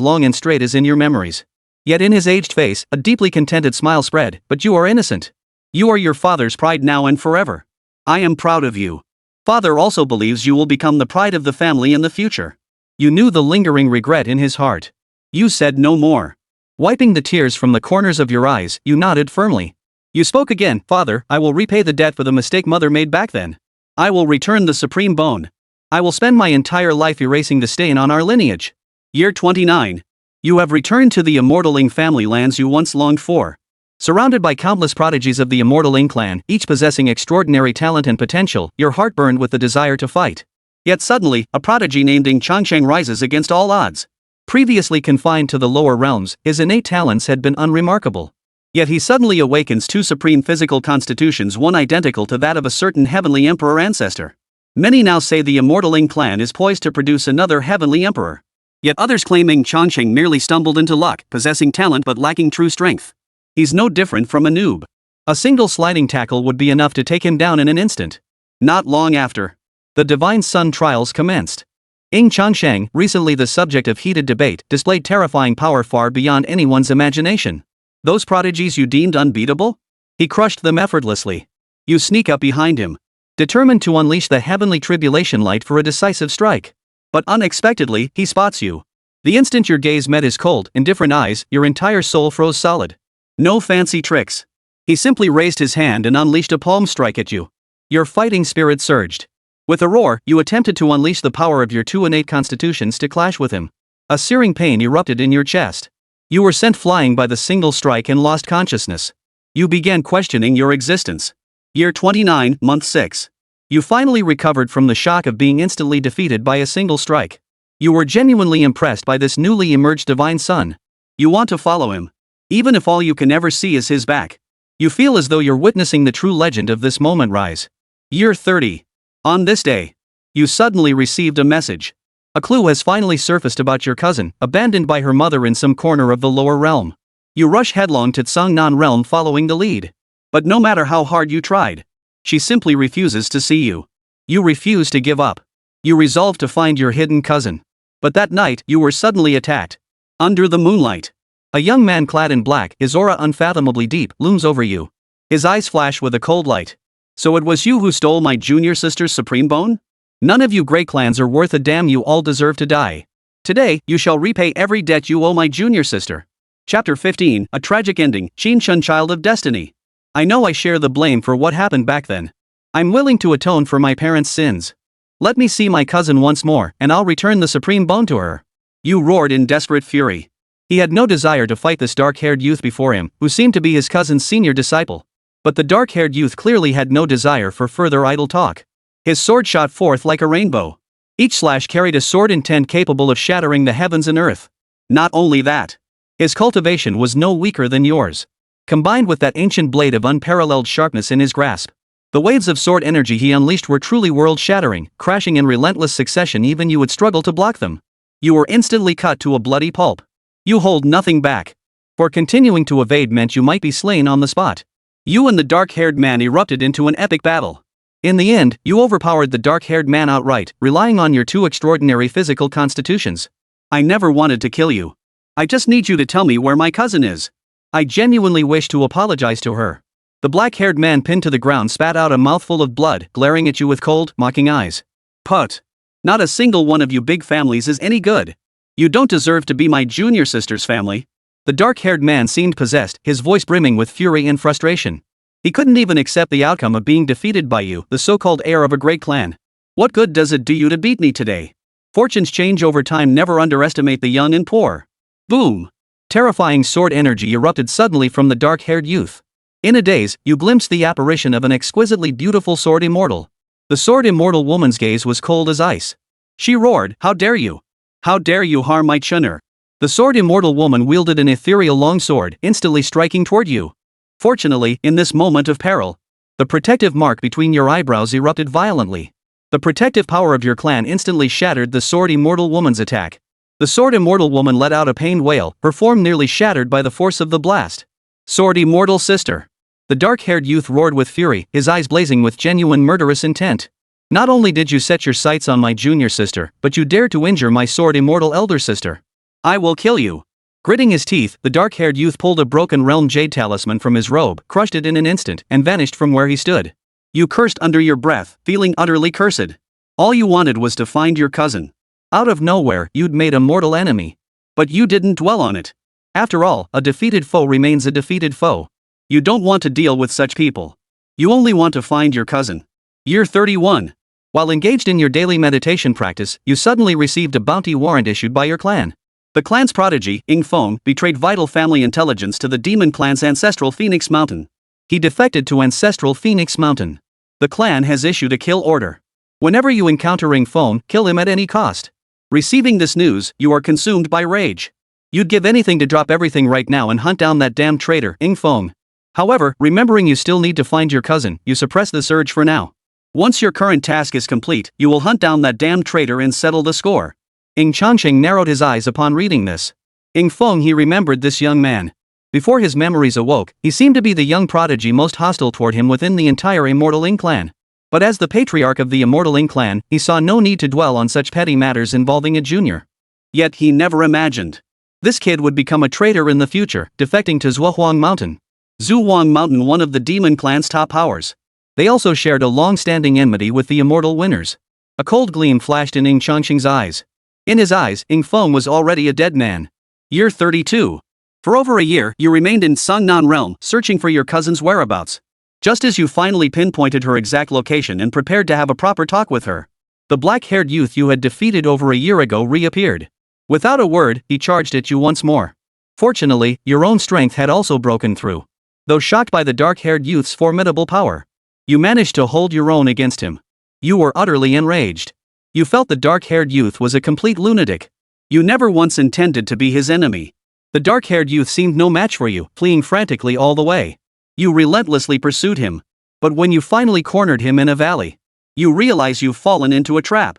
Speaker 1: long and straight as in your memories. Yet in his aged face, a deeply contented smile spread. But you are innocent. You are your father's pride now and forever. I am proud of you. Father also believes you will become the pride of the family in the future. You knew the lingering regret in his heart. You said no more. Wiping the tears from the corners of your eyes, you nodded firmly. You spoke again. Father, I will repay the debt for the mistake mother made back then. I will return the supreme bone. I will spend my entire life erasing the stain on our lineage. Year 29. You have returned to the immortal Ying family lands you once longed for. Surrounded by countless prodigies of the immortal Ying clan, each possessing extraordinary talent and potential, your heart burned with the desire to fight. Yet suddenly, a prodigy named Ying Changsheng rises against all odds. Previously confined to the lower realms, his innate talents had been unremarkable. Yet he suddenly awakens two supreme physical constitutions, one identical to that of a certain heavenly emperor ancestor. Many now say the immortal Ying Clan is poised to produce another heavenly emperor. Yet others claim Ying Changsheng merely stumbled into luck, possessing talent but lacking true strength. He's no different from a noob. A single sliding tackle would be enough to take him down in an instant. Not long after, the Divine Sun trials commenced. Ying Changsheng, recently the subject of heated debate, displayed terrifying power far beyond anyone's imagination. Those prodigies you deemed unbeatable? He crushed them effortlessly. You sneak up behind him, determined to unleash the heavenly tribulation light for a decisive strike. But unexpectedly, he spots you. The instant your gaze met his cold, indifferent eyes, your entire soul froze solid. No fancy tricks. He simply raised his hand and unleashed a palm strike at you. Your fighting spirit surged. With a roar, you attempted to unleash the power of your two innate constitutions to clash with him. A searing pain erupted in your chest. You were sent flying by the single strike and lost consciousness. You began questioning your existence. Year 29, month 6. You finally recovered from the shock of being instantly defeated by a single strike. You were genuinely impressed by this newly emerged Divine Sun. You want to follow him, even if all you can ever see is his back. You feel as though you're witnessing the true legend of this moment rise. Year 30. On this day, you suddenly received a message. A clue has finally surfaced about your cousin, abandoned by her mother in some corner of the lower realm. You rush headlong to Tsangnan realm following the lead. But no matter how hard you tried, she simply refuses to see you. You refuse to give up. You resolve to find your hidden cousin. But that night, you were suddenly attacked. Under the moonlight, a young man clad in black, his aura unfathomably deep, looms over you. His eyes flash with a cold light. So it was you who stole my junior sister's supreme bone? None of you great clans are worth a damn, you all deserve to die. Today, you shall repay every debt you owe my junior sister. Chapter 15, A Tragic Ending, Qingxian Child of Destiny. I know I share the blame for what happened back then. I'm willing to atone for my parents' sins. Let me see my cousin once more, and I'll return the supreme bone to her. You roared in desperate fury. He had no desire to fight this dark-haired youth before him, who seemed to be his cousin's senior disciple. But the dark-haired youth clearly had no desire for further idle talk. His sword shot forth like a rainbow. Each slash carried a sword intent capable of shattering the heavens and earth. Not only that, his cultivation was no weaker than yours. Combined with that ancient blade of unparalleled sharpness in his grasp, the waves of sword energy he unleashed were truly world-shattering, crashing in relentless succession. Even you would struggle to block them. You were instantly cut to a bloody pulp. You hold nothing back. For continuing to evade meant you might be slain on the spot. You and the dark-haired man erupted into an epic battle. In the end, you overpowered the dark-haired man outright, relying on your two extraordinary physical constitutions. I never wanted to kill you. I just need you to tell me where my cousin is. I genuinely wish to apologize to her. The black-haired man pinned to the ground spat out a mouthful of blood, glaring at you with cold, mocking eyes. Put. Not a single one of you big families is any good. You don't deserve to be my junior sister's family. The dark-haired man seemed possessed, his voice brimming with fury and frustration. He couldn't even accept the outcome of being defeated by you, the so-called heir of a great clan. What good does it do you to beat me today? Fortunes change over time, never underestimate the young and poor. Boom! Terrifying sword energy erupted suddenly from the dark-haired youth. In a daze, you glimpsed the apparition of an exquisitely beautiful sword immortal. The sword immortal woman's gaze was cold as ice. She roared, "How dare you? How dare you harm my chunner?" The sword immortal woman wielded an ethereal longsword, instantly striking toward you. Fortunately, in this moment of peril, the protective mark between your eyebrows erupted violently. The protective power of your clan instantly shattered the sword immortal woman's attack. The sword immortal woman let out a pained wail, her form nearly shattered by the force of the blast. Sword immortal sister! The dark-haired youth roared with fury, his eyes blazing with genuine murderous intent. Not only did you set your sights on my junior sister, but you dared to injure my sword immortal elder sister. I will kill you. Gritting his teeth, the dark-haired youth pulled a broken realm jade talisman from his robe, crushed it in an instant, and vanished from where he stood. You cursed under your breath, feeling utterly cursed. All you wanted was to find your cousin. Out of nowhere, you'd made a mortal enemy. But you didn't dwell on it. After all, a defeated foe remains a defeated foe. You don't want to deal with such people. You only want to find your cousin. Year 31. While engaged in your daily meditation practice, you suddenly received a bounty warrant issued by your clan. The clan's prodigy, Ying Feng, betrayed vital family intelligence to the demon clan's ancestral Phoenix Mountain. He defected to ancestral Phoenix Mountain. The clan has issued a kill order. Whenever you encounter Ying Feng, kill him at any cost. Receiving this news, you are consumed by rage. You'd give anything to drop everything right now and hunt down that damn traitor, Ying Feng. However, remembering you still need to find your cousin, you suppress this urge for now. Once your current task is complete, you will hunt down that damn traitor and settle the score. Ying Changsheng narrowed his eyes upon reading this. Ying Feng, he remembered this young man. Before his memories awoke, he seemed to be the young prodigy most hostile toward him within the entire immortal Ying Clan. But as the patriarch of the immortal Ying Clan, he saw no need to dwell on such petty matters involving a junior. Yet he never imagined this kid would become a traitor in the future, defecting to Zhuohuang Mountain. Zhuohuang Mountain, one of the demon clan's top powers. They also shared a long-standing enmity with the immortal winners. A cold gleam flashed in Ying Changsheng's eyes. In his eyes, Ying Feng was already a dead man. Year 32. For over a year, you remained in Sungnan realm, searching for your cousin's whereabouts. Just as you finally pinpointed her exact location and prepared to have a proper talk with her, the black-haired youth you had defeated over a year ago reappeared. Without a word, he charged at you once more. Fortunately, your own strength had also broken through. Though shocked by the dark-haired youth's formidable power, you managed to hold your own against him. You were utterly enraged. You felt the dark-haired youth was a complete lunatic. You never once intended to be his enemy. The dark-haired youth seemed no match for you, fleeing frantically all the way. You relentlessly pursued him. But when you finally cornered him in a valley, you realize you've fallen into a trap.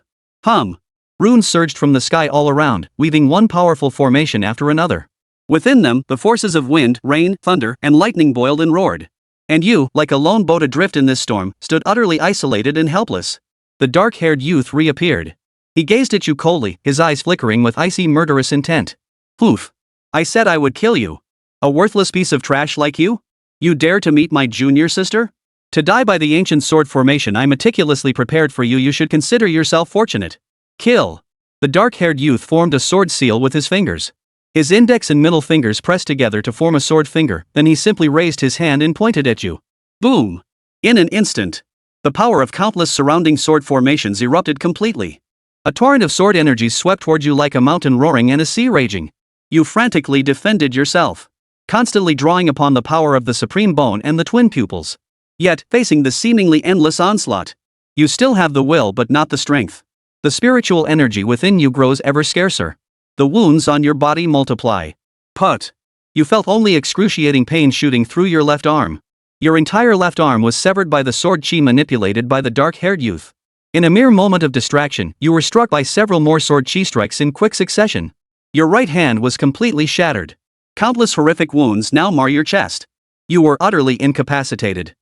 Speaker 1: Runes surged from the sky all around, weaving one powerful formation after another. Within them, the forces of wind, rain, thunder, and lightning boiled and roared. And you, like a lone boat adrift in this storm, stood utterly isolated and helpless. The dark-haired youth reappeared. He gazed at you coldly, his eyes flickering with icy murderous intent. Oof. I said I would kill you. A worthless piece of trash like you? You dare to meet my junior sister? To die by the ancient sword formation I meticulously prepared for you, you should consider yourself fortunate. Kill. The dark-haired youth formed a sword seal with his fingers. His index and middle fingers pressed together to form a sword finger, then he simply raised his hand and pointed at you. Boom! In an instant, the power of countless surrounding sword formations erupted completely. A torrent of sword energies swept toward you like a mountain roaring and a sea raging. You frantically defended yourself, constantly drawing upon the power of the supreme bone and the twin pupils. Yet, facing the seemingly endless onslaught, you still have the will but not the strength. The spiritual energy within you grows ever scarcer. The wounds on your body multiply. But you felt only excruciating pain shooting through your left arm. Your entire left arm was severed by the sword chi manipulated by the dark-haired youth. In a mere moment of distraction, you were struck by several more sword chi strikes in quick succession. Your right hand was completely shattered. Countless horrific wounds now mar your chest. You were utterly incapacitated.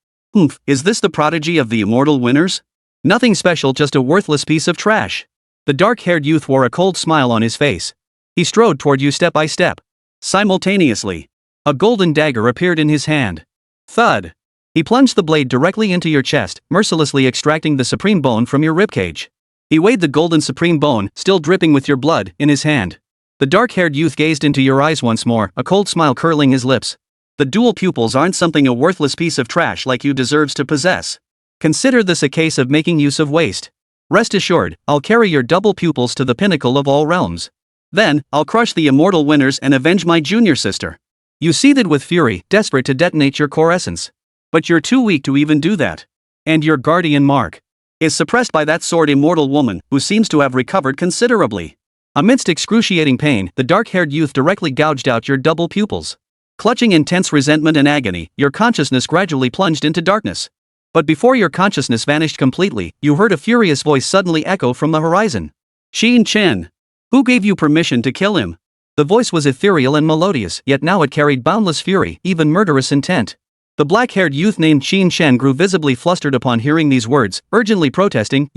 Speaker 1: Is this the prodigy of the immortal winners? Nothing special, just a worthless piece of trash. The dark-haired youth wore a cold smile on his face. He strode toward you step by step. Simultaneously, a golden dagger appeared in his hand. Thud. He plunged the blade directly into your chest, mercilessly extracting the supreme bone from your ribcage. He weighed the golden supreme bone, still dripping with your blood, in his hand. The dark-haired youth gazed into your eyes once more, a cold smile curling his lips. The dual pupils aren't something a worthless piece of trash like you deserves to possess. Consider this a case of making use of waste. Rest assured, I'll carry your double pupils to the pinnacle of all realms. Then, I'll crush the immortal winners and avenge my junior sister. You seethed with fury, desperate to detonate your core essence. But you're too weak to even do that. And your guardian mark is suppressed by that sword immortal woman, who seems to have recovered considerably. Amidst excruciating pain, the dark-haired youth directly gouged out your double pupils. Clutching intense resentment and agony, your consciousness gradually plunged into darkness. But before your consciousness vanished completely, you heard a furious voice suddenly echo from the horizon. Xin Chen. Who gave you permission to kill him? The voice was ethereal and melodious, yet now it carried boundless fury, even murderous intent. The black-haired youth named Ying Chen grew visibly flustered upon hearing these words, urgently protesting,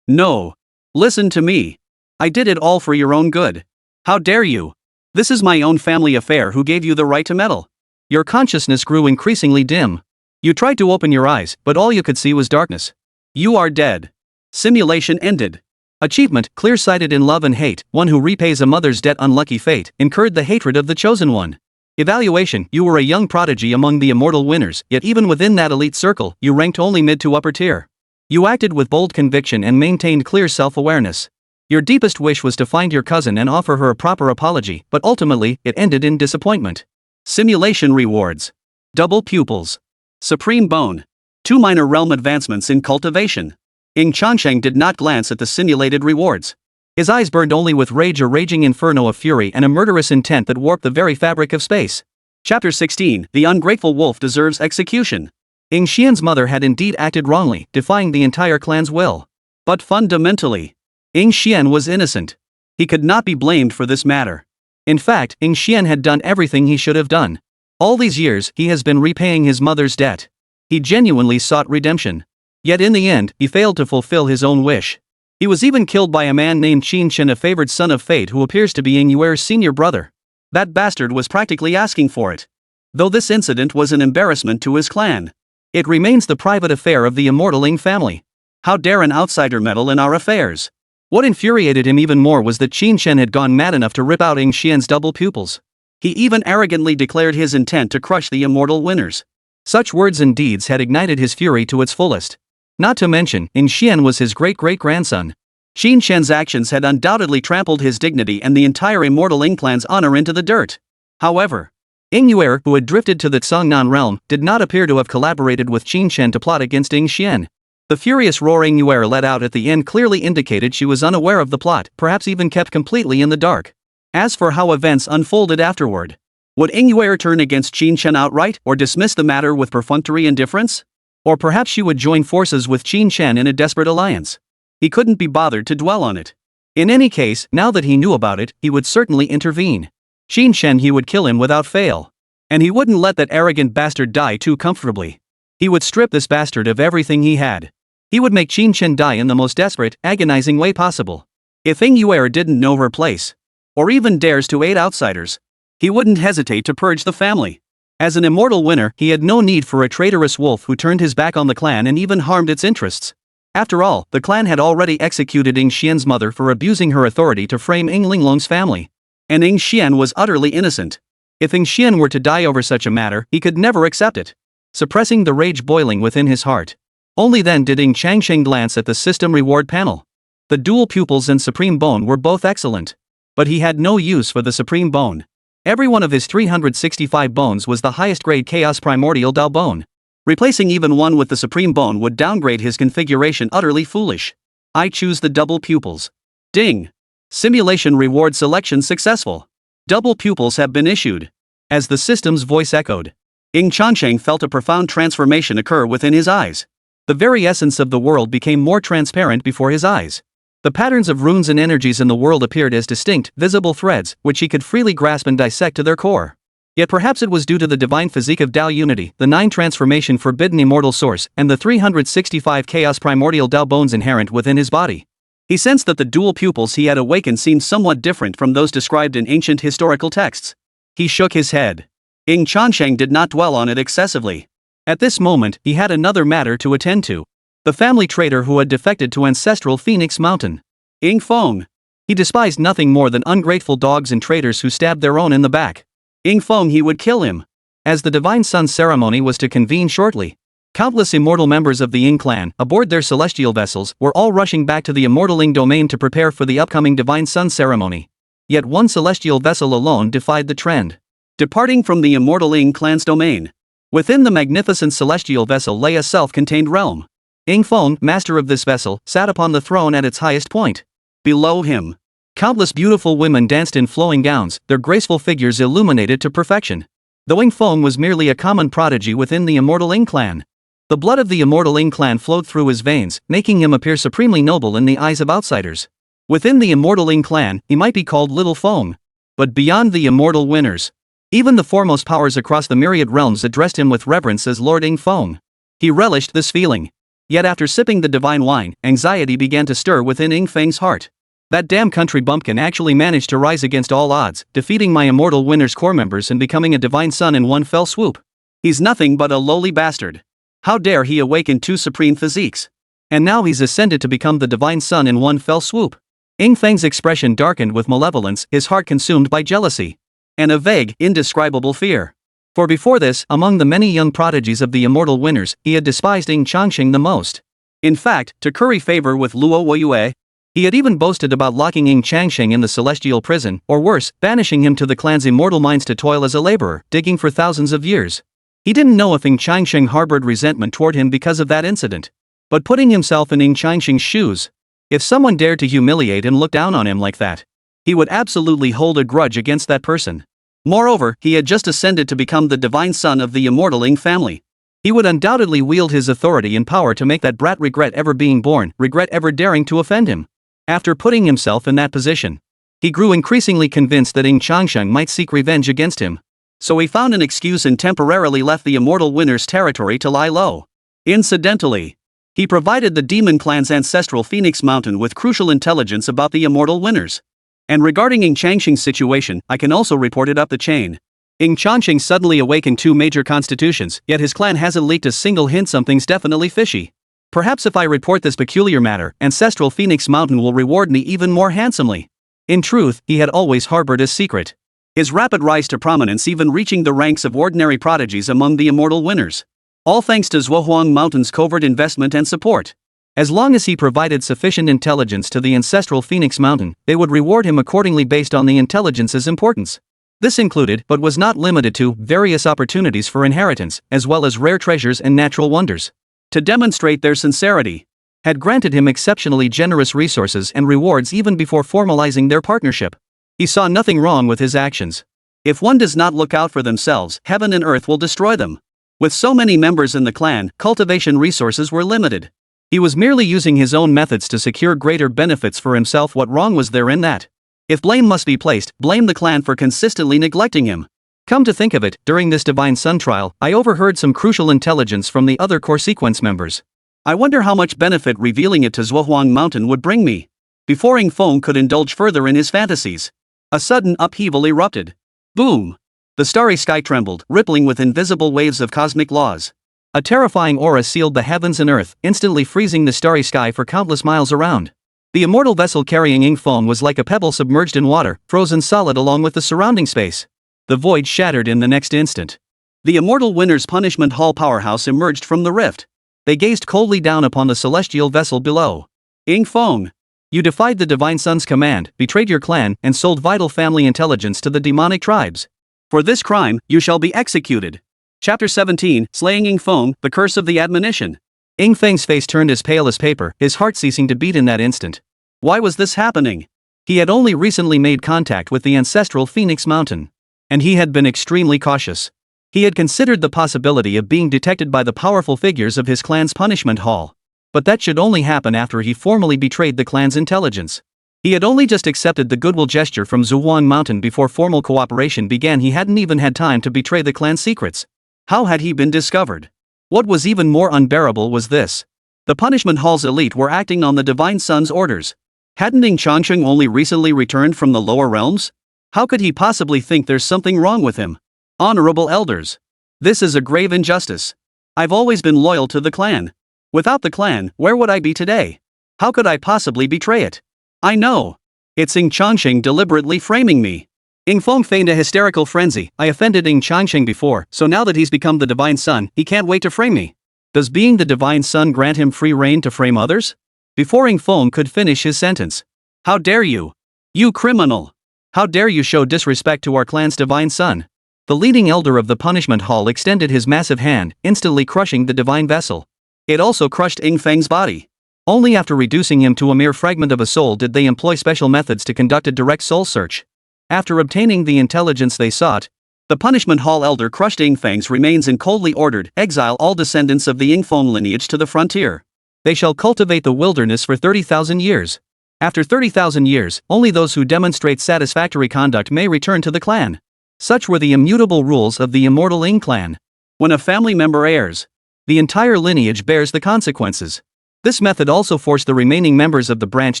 Speaker 1: No. Listen to me. I did it all for your own good. How dare you? This is my own family affair. Who gave you the right to meddle? Your consciousness grew increasingly dim. You tried to open your eyes, but all you could see was darkness. You are dead. Simulation ended. Achievement, clear-sighted in love and hate, one who repays a mother's debt. Unlucky fate, incurred the hatred of the chosen one. Evaluation, you were a young prodigy among the immortal winners, yet even within that elite circle, you ranked only mid to upper tier. You acted with bold conviction and maintained clear self-awareness. Your deepest wish was to find your cousin and offer her a proper apology, but ultimately, it ended in disappointment. Simulation rewards. Double pupils. Supreme bone. 2 minor realm advancements in cultivation. Ying Changsheng did not glance at the simulated rewards. His eyes burned only with rage, a raging inferno of fury and a murderous intent that warped the very fabric of space. Chapter 16, The Ungrateful Wolf Deserves Execution. Ying Xian's mother had indeed acted wrongly, defying the entire clan's will. But fundamentally, Ying Xian was innocent. He could not be blamed for this matter. In fact, Ying Xian had done everything he should have done. All these years, he has been repaying his mother's debt. He genuinely sought redemption. Yet in the end, he failed to fulfill his own wish. He was even killed by a man named Qingxian, a favored son of fate who appears to be Ying Yuer's senior brother. That bastard was practically asking for it. Though this incident was an embarrassment to his clan, it remains the private affair of the immortal Ying family. How dare an outsider meddle in our affairs? What infuriated him even more was that Qingxian had gone mad enough to rip out Ying Xian's double pupils. He even arrogantly declared his intent to crush the immortal winners. Such words and deeds had ignited his fury to its fullest. Not to mention, Ying Xian was his great-great-grandson. Qingxian's actions had undoubtedly trampled his dignity and the entire immortal Ying clan's honor into the dirt. However, Ying Yuer, who had drifted to the Cangnan realm, did not appear to have collaborated with Qingxian to plot against Ying Xian. The furious roar Ying Yuer let out at the end clearly indicated she was unaware of the plot, perhaps even kept completely in the dark. As for how events unfolded afterward, would Ying Yuer turn against Qingxian outright or dismiss the matter with perfunctory indifference? Or perhaps she would join forces with Qingxian in a desperate alliance. He couldn't be bothered to dwell on it. In any case, now that he knew about it, he would certainly intervene. Qingxian, he would kill him without fail. And he wouldn't let that arrogant bastard die too comfortably. He would strip this bastard of everything he had. He would make Qingxian die in the most desperate, agonizing way possible. If Ying Yuer didn't know her place, or even dares to aid outsiders, he wouldn't hesitate to purge the family. As an immortal winner, he had no need for a traitorous wolf who turned his back on the clan and even harmed its interests. After all, the clan had already executed Ying Xian's mother for abusing her authority to frame Ying Linglong's family. And Ying Xian was utterly innocent. If Ying Xian were to die over such a matter, he could never accept it. Suppressing the rage boiling within his heart. Only then did Ying Changsheng glance at the system reward panel. The dual pupils and supreme bone were both excellent. But he had no use for the supreme bone. Every one of his 365 bones was the highest grade Chaos Primordial Dao Bone. Replacing even one with the supreme bone would downgrade his configuration, utterly foolish. I choose the double pupils. Ding! Simulation reward selection successful. Double pupils have been issued. As the system's voice echoed, Ying Changsheng felt a profound transformation occur within his eyes. The very essence of the world became more transparent before his eyes. The patterns of runes and energies in the world appeared as distinct, visible threads, which he could freely grasp and dissect to their core. Yet perhaps it was due to the divine physique of Dao Unity, the 9 transformation forbidden immortal source, and the 365 chaos primordial Dao bones inherent within his body. He sensed that the dual pupils he had awakened seemed somewhat different from those described in ancient historical texts. He shook his head. Ying Changsheng did not dwell on it excessively. At this moment, he had another matter to attend to. The family traitor who had defected to ancestral Phoenix Mountain. Ying Feng. He despised nothing more than ungrateful dogs and traitors who stabbed their own in the back. Ying Feng, he would kill him. As the Divine Sun ceremony was to convene shortly, countless immortal members of the Ying Clan, aboard their celestial vessels, were all rushing back to the immortal Ying domain to prepare for the upcoming Divine Sun ceremony. Yet one celestial vessel alone defied the trend. Departing from the immortal Ying Clan's domain, within the magnificent celestial vessel lay a self-contained realm. Ying Feng, master of this vessel, sat upon the throne at its highest point. Below him, countless beautiful women danced in flowing gowns, their graceful figures illuminated to perfection. Though Ying Feng was merely a common prodigy within the immortal Ying Clan, the blood of the immortal Ying Clan flowed through his veins, making him appear supremely noble in the eyes of outsiders. Within the immortal Ying Clan, he might be called Little Feng. But beyond the immortal winners, even the foremost powers across the myriad realms addressed him with reverence as Lord Ying Feng. He relished this feeling. Yet after sipping the divine wine, anxiety began to stir within Ying Feng's heart. That damn country bumpkin actually managed to rise against all odds, defeating my immortal winner's core members and becoming a divine son in one fell swoop. He's nothing but a lowly bastard. How dare he awaken 2 supreme physiques? And now he's ascended to become the divine son in one fell swoop. Ying Feng's expression darkened with malevolence, his heart consumed by jealousy. And a vague, indescribable fear. For before this, among the many young prodigies of the immortal winners, he had despised Ying Changsheng the most. In fact, to curry favor with Luo Qingxian, he had even boasted about locking Ying Changsheng in the celestial prison, or worse, banishing him to the clan's immortal mines to toil as a laborer, digging for thousands of years. He didn't know if Ying Changsheng harbored resentment toward him because of that incident. But putting himself in Ying Changsheng's shoes, If someone dared to humiliate and look down on him like that, he would absolutely hold a grudge against that person. Moreover, he had just ascended to become the divine son of the immortal Ying family. He would undoubtedly wield his authority and power to make that brat regret ever being born, regret ever daring to offend him. After putting himself in that position, he grew increasingly convinced that Ying Changsheng might seek revenge against him. So he found an excuse and temporarily left the immortal winner's territory to lie low. Incidentally, he provided the demon clan's ancestral Phoenix Mountain with crucial intelligence about the immortal winners. And regarding Ying Changsheng's situation, I can also report it up the chain. Ying Changsheng suddenly awakened 2 major constitutions, yet his clan hasn't leaked a single hint something's definitely fishy. Perhaps if I report this peculiar matter, ancestral Phoenix Mountain will reward me even more handsomely. In truth, he had always harbored a secret. His rapid rise to prominence, even reaching the ranks of ordinary prodigies among the immortal winners. All thanks to Zhuohuang Mountain's covert investment and support. As long as he provided sufficient intelligence to the ancestral Phoenix Mountain, they would reward him accordingly based on the intelligence's importance. This included, but was not limited to, various opportunities for inheritance, as well as rare treasures and natural wonders. To demonstrate their sincerity, had granted him exceptionally generous resources and rewards even before formalizing their partnership. He saw nothing wrong with his actions. If one does not look out for themselves, heaven and earth will destroy them. With so many members in the clan, cultivation resources were limited. He was merely using his own methods to secure greater benefits for himself. What wrong was there in that? If blame must be placed, blame the clan for consistently neglecting him. Come to think of it, during this Divine Sun trial, I overheard some crucial intelligence from the other core sequence members. I wonder how much benefit revealing it to Zhuohuang Mountain would bring me. Before Ying Feng could indulge further in his fantasies, a sudden upheaval erupted. Boom! The starry sky trembled, rippling with invisible waves of cosmic laws. A terrifying aura sealed the heavens and earth, instantly freezing the starry sky for countless miles around. The immortal vessel carrying Ying Feng was like a pebble submerged in water, frozen solid along with the surrounding space. The void shattered in the next instant. The immortal winner's punishment hall powerhouse emerged from the rift. They gazed coldly down upon the celestial vessel below. Ying Feng, you defied the Divine Sun's command, betrayed your clan, and sold vital family intelligence to the demonic tribes. For this crime, you shall be executed. Chapter 17, Slaying Ying Feng, The Curse of the Admonition. Ying Feng's face turned as pale as paper, his heart ceasing to beat in that instant. Why was this happening? He had only recently made contact with the ancestral Phoenix Mountain. And he had been extremely cautious. He had considered the possibility of being detected by the powerful figures of his clan's punishment hall. But that should only happen after he formally betrayed the clan's intelligence. He had only just accepted the goodwill gesture from Zhuohuang Mountain before formal cooperation began. He hadn't even had time to betray the clan's secrets. How had he been discovered? What was even more unbearable was this. The punishment hall's elite were acting on the Divine Sun's orders. Hadn't Ying Changsheng only recently returned from the lower realms? How could he possibly think there's something wrong with him? Honorable elders, this is a grave injustice. I've always been loyal to the clan. Without the clan, where would I be today? How could I possibly betray it? I know. It's Ying Changsheng deliberately framing me. Ying Feng feigned a hysterical frenzy. I offended Ying Changsheng before, so now that he's become the Divine Sun, he can't wait to frame me. Does being the Divine Sun grant him free reign to frame others? Before Ying Feng could finish his sentence. How dare you? You criminal! How dare you show disrespect to our clan's Divine Sun? The leading elder of the punishment hall extended his massive hand, instantly crushing the divine vessel. It also crushed Ying Feng's body. Only after reducing him to a mere fragment of a soul did they employ special methods to conduct a direct soul search. After obtaining the intelligence they sought, the punishment hall elder crushed Ying Feng's remains and coldly ordered, exile all descendants of the Ying Feng lineage to the frontier. They shall cultivate the wilderness for 30,000 years. After 30,000 years, only those who demonstrate satisfactory conduct may return to the clan. Such were the immutable rules of the immortal Ying Clan. When a family member heirs, the entire lineage bears the consequences. This method also forced the remaining members of the branch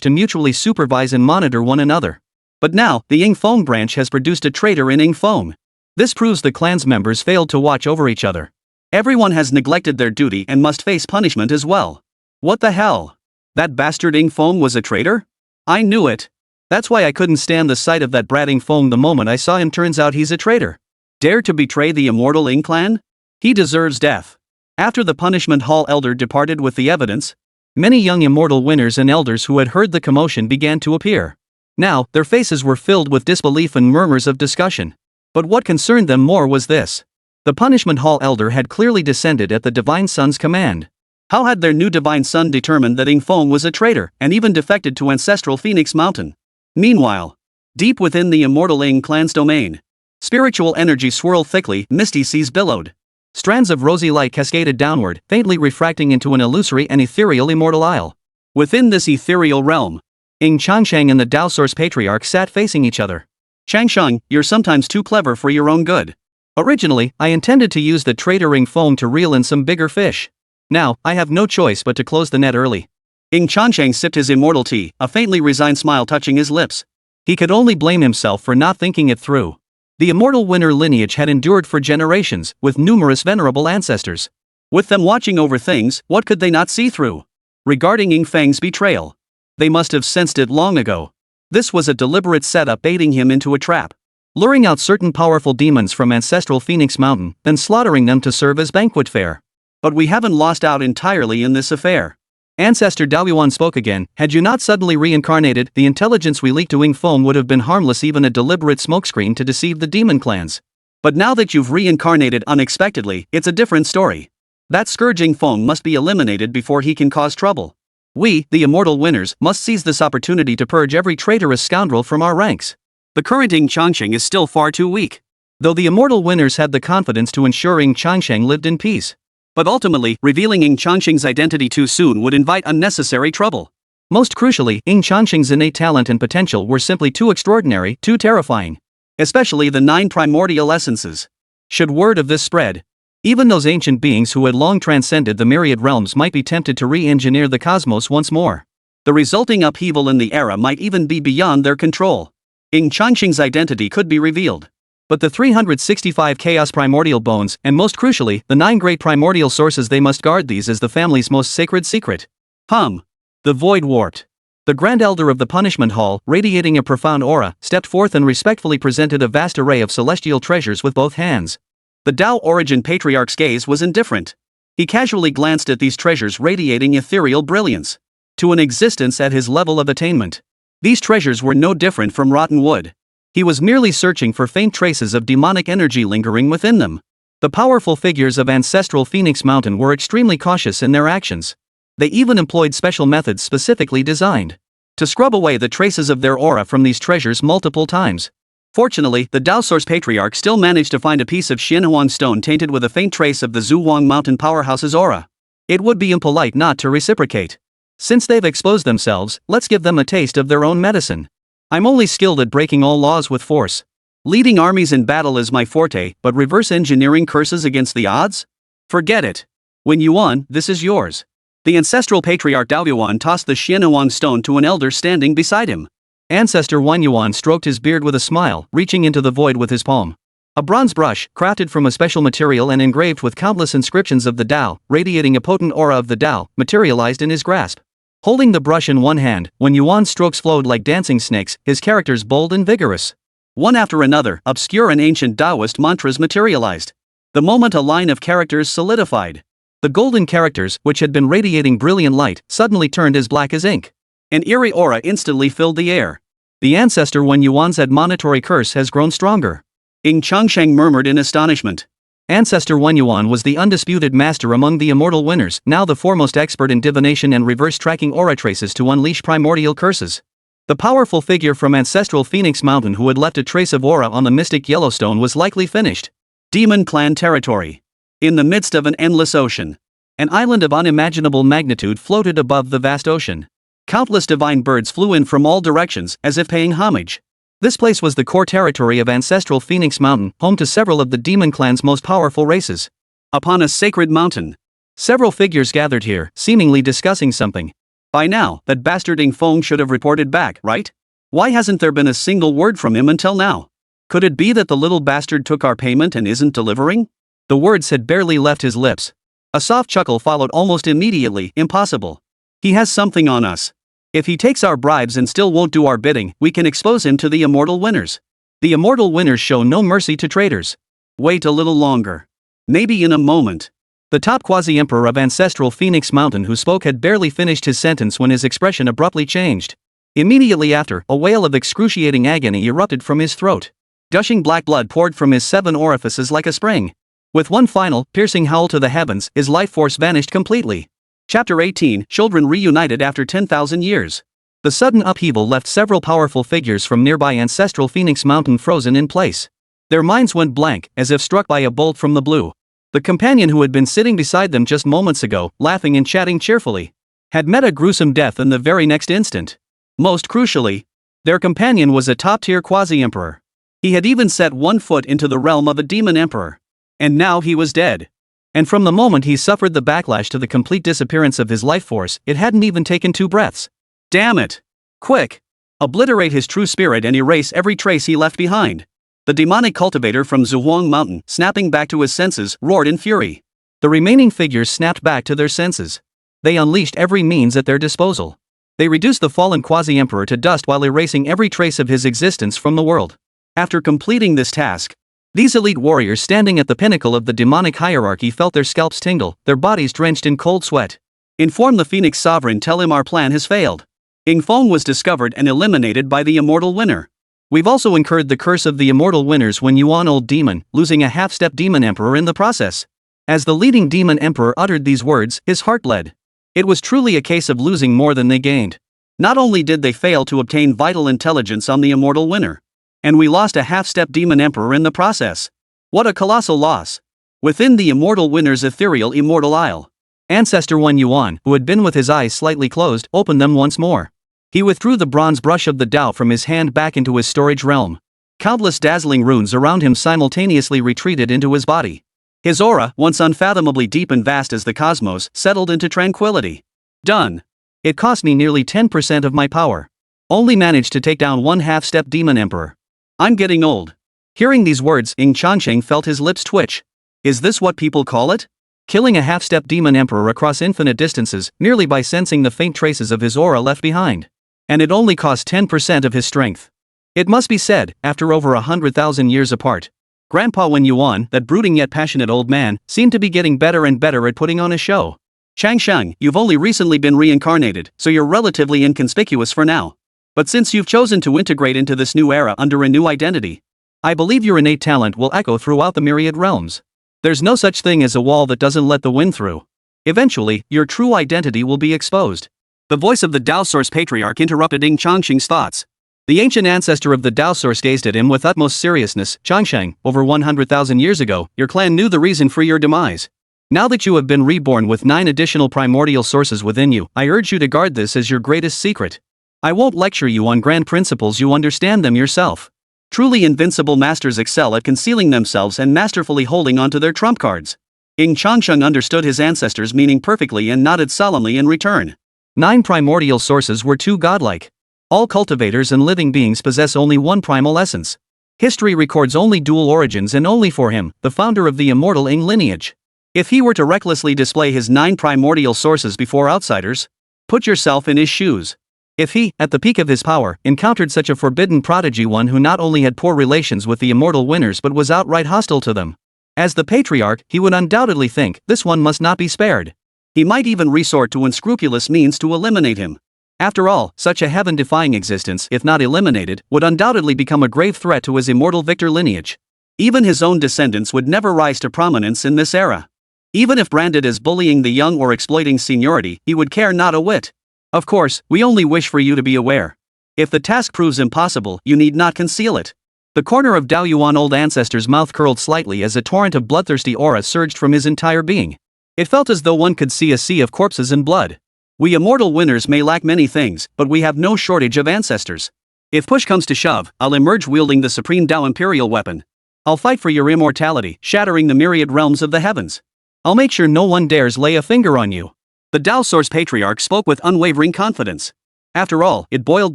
Speaker 1: to mutually supervise and monitor one another. But now, the Ying Feng branch has produced a traitor in Ying Feng. This proves the clan's members failed to watch over each other. Everyone has neglected their duty and must face punishment as well. What the hell? That bastard Ying Feng was a traitor? I knew it. That's why I couldn't stand the sight of that brat Ying Feng the moment I saw him. Turns out he's a traitor. Dared to betray the immortal Ying Clan? He deserves death. After the punishment hall elder departed with the evidence, many young immortal winners and elders who had heard the commotion began to appear. Now, their faces were filled with disbelief and murmurs of discussion. But what concerned them more was this. The punishment hall elder had clearly descended at the Divine Sun's command. How had their new divine son determined that Ying Feng was a traitor and even defected to ancestral Phoenix Mountain? Meanwhile, deep within the immortal Ying Clan's domain, spiritual energy swirled thickly, misty seas billowed. Strands of rosy light cascaded downward, faintly refracting into an illusory and ethereal immortal isle. Within this ethereal realm, Ying Changsheng and the Dao Source Patriarch sat facing each other. Changsheng, you're sometimes too clever for your own good. Originally, I intended to use the traitor Ying Feng to reel in some bigger fish. Now, I have no choice but to close the net early. Ying Changsheng sipped his immortal tea, a faintly resigned smile touching his lips. He could only blame himself for not thinking it through. The immortal winner lineage had endured for generations, with numerous venerable ancestors. With them watching over things, what could they not see through? Regarding Ying Feng's betrayal, they must have sensed it long ago. This was a deliberate setup baiting him into a trap. Luring out certain powerful demons from ancestral Phoenix Mountain, then slaughtering them to serve as banquet fare. But we haven't lost out entirely in this affair. Ancestor Dao Yuan spoke again. Had you not suddenly reincarnated, the intelligence we leaked to Ying Feng would have been harmless, even a deliberate smokescreen to deceive the demon clans. But now that you've reincarnated unexpectedly, it's a different story. That scourge Ying Feng must be eliminated before he can cause trouble. We, the immortal winners, must seize this opportunity to purge every traitorous scoundrel from our ranks. The current Ying Changsheng is still far too weak. Though the immortal winners had the confidence to ensure Ying Changsheng lived in peace. But ultimately, revealing Ying Changsheng's identity too soon would invite unnecessary trouble. Most crucially, Ying Changsheng's innate talent and potential were simply too extraordinary, too terrifying. Especially the 9 primordial essences. Should word of this spread, even those ancient beings who had long transcended the myriad realms might be tempted to re-engineer the cosmos once more. The resulting upheaval in the era might even be beyond their control. Ying Changsheng's identity could be revealed. But the 365 Chaos Primordial Bones, and most crucially, the 9 great primordial sources, they must guard these as the family's most sacred secret. The void warped. The Grand Elder of the Punishment Hall, radiating a profound aura, stepped forth and respectfully presented a vast array of celestial treasures with both hands. The Dao Origin Patriarch's gaze was indifferent. He casually glanced at these treasures radiating ethereal brilliance. To an existence at his level of attainment. These treasures were no different from rotten wood. He was merely searching for faint traces of demonic energy lingering within them. The powerful figures of ancestral Phoenix Mountain were extremely cautious in their actions. They even employed special methods specifically designed to scrub away the traces of their aura from these treasures multiple times. Fortunately, the Dao Source Patriarch still managed to find a piece of Xianhuang stone tainted with a faint trace of the Zhuang Mountain Powerhouse's aura. It would be impolite not to reciprocate. Since they've exposed themselves, let's give them a taste of their own medicine. I'm only skilled at breaking all laws with force. Leading armies in battle is my forte, but reverse engineering curses against the odds? Forget it. When Yuan, this is yours. The ancestral patriarch Dao Yuan tossed the Xianhuang stone to an elder standing beside him. Ancestor Wan Yuan stroked his beard with a smile, reaching into the void with his palm. A bronze brush, crafted from a special material and engraved with countless inscriptions of the Dao, radiating a potent aura of the Dao, materialized in his grasp. Holding the brush in one hand, when Yuan's strokes flowed like dancing snakes, his characters bold and vigorous. One after another, obscure and ancient Taoist mantras materialized. The moment a line of characters solidified. The golden characters, which had been radiating brilliant light, suddenly turned as black as ink. An eerie aura instantly filled the air. The ancestor Wan Yuan's admonitory curse has grown stronger. Ying Changsheng murmured in astonishment. Ancestor Wan Yuan was the undisputed master among the immortal winners, now the foremost expert in divination and reverse tracking aura traces to unleash primordial curses. The powerful figure from ancestral Phoenix Mountain who had left a trace of aura on the mystic Yellowstone was likely finished. Demon Clan territory. In the midst of an endless ocean, an island of unimaginable magnitude floated above the vast ocean. Countless divine birds flew in from all directions, as if paying homage. This place was the core territory of ancestral Phoenix Mountain, home to several of the demon clan's most powerful races. Upon a sacred mountain, several figures gathered here, seemingly discussing something. By now, that bastard Ying Feng should have reported back, right? Why hasn't there been a single word from him until now? Could it be that the little bastard took our payment and isn't delivering? The words had barely left his lips. A soft chuckle followed almost immediately. Impossible. He has something on us. If he takes our bribes and still won't do our bidding, we can expose him to the immortal winners. The immortal winners show no mercy to traitors. Wait a little longer. Maybe in a moment. The top quasi-emperor of ancestral Phoenix Mountain who spoke had barely finished his sentence when his expression abruptly changed. Immediately after, a wail of excruciating agony erupted from his throat. Gushing black blood poured from his 7 orifices like a spring. With one final, piercing howl to the heavens, his life force vanished completely. Chapter 18, Children Reunited After 10,000 Years. The sudden upheaval left several powerful figures from nearby ancestral Phoenix Mountain frozen in place. Their minds went blank, as if struck by a bolt from the blue. The companion who had been sitting beside them just moments ago, laughing and chatting cheerfully, had met a gruesome death in the very next instant. Most crucially, their companion was a top-tier quasi-emperor. He had even set one foot into the realm of a demon emperor. And now he was dead. And from the moment he suffered the backlash to the complete disappearance of his life force, it hadn't even taken 2 breaths. Damn it! Quick! Obliterate his true spirit and erase every trace he left behind. The demonic cultivator from Zuhuang Mountain, snapping back to his senses, roared in fury. The remaining figures snapped back to their senses. They unleashed every means at their disposal. They reduced the fallen quasi-emperor to dust while erasing every trace of his existence from the world. After completing this task, these elite warriors standing at the pinnacle of the demonic hierarchy felt their scalps tingle, their bodies drenched in cold sweat. Inform the Phoenix Sovereign, tell him our plan has failed. Ying Feng was discovered and eliminated by the immortal winner. We've also incurred the curse of the immortal winners when Yuan Old Demon, losing a half-step demon emperor in the process. As the leading demon emperor uttered these words, his heart bled. It was truly a case of losing more than they gained. Not only did they fail to obtain vital intelligence on the immortal winner, and we lost a half-step demon emperor in the process. What a colossal loss. Within the immortal winner's ethereal immortal isle, Ancestor 1 Yuan, who had been with his eyes slightly closed, opened them once more. He withdrew the bronze brush of the Dao from his hand back into his storage realm. Countless dazzling runes around him simultaneously retreated into his body. His aura, once unfathomably deep and vast as the cosmos, settled into tranquility. Done. It cost me nearly 10% of my power. Only managed to take down one half-step demon emperor. I'm getting old. Hearing these words, Ying Changsheng felt his lips twitch. Is this what people call it? Killing a half-step demon emperor across infinite distances, merely by sensing the faint traces of his aura left behind. And it only cost 10% of his strength. It must be said, after over 100,000 years apart, Grandpa Wen Yuan, that brooding yet passionate old man, seemed to be getting better and better at putting on a show. Changsheng, you've only recently been reincarnated, so you're relatively inconspicuous for now. But since you've chosen to integrate into this new era under a new identity, I believe your innate talent will echo throughout the myriad realms. There's no such thing as a wall that doesn't let the wind through. Eventually, your true identity will be exposed. The voice of the Dao Source Patriarch interrupted Ying Changsheng's thoughts. The ancient ancestor of the Dao Source gazed at him with utmost seriousness. Changsheng, over 100,000 years ago, your clan knew the reason for your demise. Now that you have been reborn with 9 additional primordial sources within you, I urge you to guard this as your greatest secret. I won't lecture you on grand principles, you understand them yourself. Truly invincible masters excel at concealing themselves and masterfully holding onto their trump cards. Ying Changsheng understood his ancestor's meaning perfectly and nodded solemnly in return. 9 primordial sources were too godlike. All cultivators and living beings possess only one primal essence. History records only dual origins, and only for him, the founder of the immortal Ying lineage. If he were to recklessly display his 9 primordial sources before outsiders, put yourself in his shoes. If he, at the peak of his power, encountered such a forbidden prodigy, one who not only had poor relations with the immortal winners but was outright hostile to them, as the patriarch, he would undoubtedly think, this one must not be spared. He might even resort to unscrupulous means to eliminate him. After all, such a heaven-defying existence, if not eliminated, would undoubtedly become a grave threat to his immortal victor lineage. Even his own descendants would never rise to prominence in this era. Even if branded as bullying the young or exploiting seniority, he would care not a whit. Of course, we only wish for you to be aware. If the task proves impossible, you need not conceal it. The corner of Dao Yuan Old Ancestor's mouth curled slightly as a torrent of bloodthirsty aura surged from his entire being. It felt as though one could see a sea of corpses and blood. We immortal winners may lack many things, but we have no shortage of ancestors. If push comes to shove, I'll emerge wielding the supreme Dao imperial weapon. I'll fight for your immortality, shattering the myriad realms of the heavens. I'll make sure no one dares lay a finger on you. The Dao Source Patriarch spoke with unwavering confidence. After all, it boiled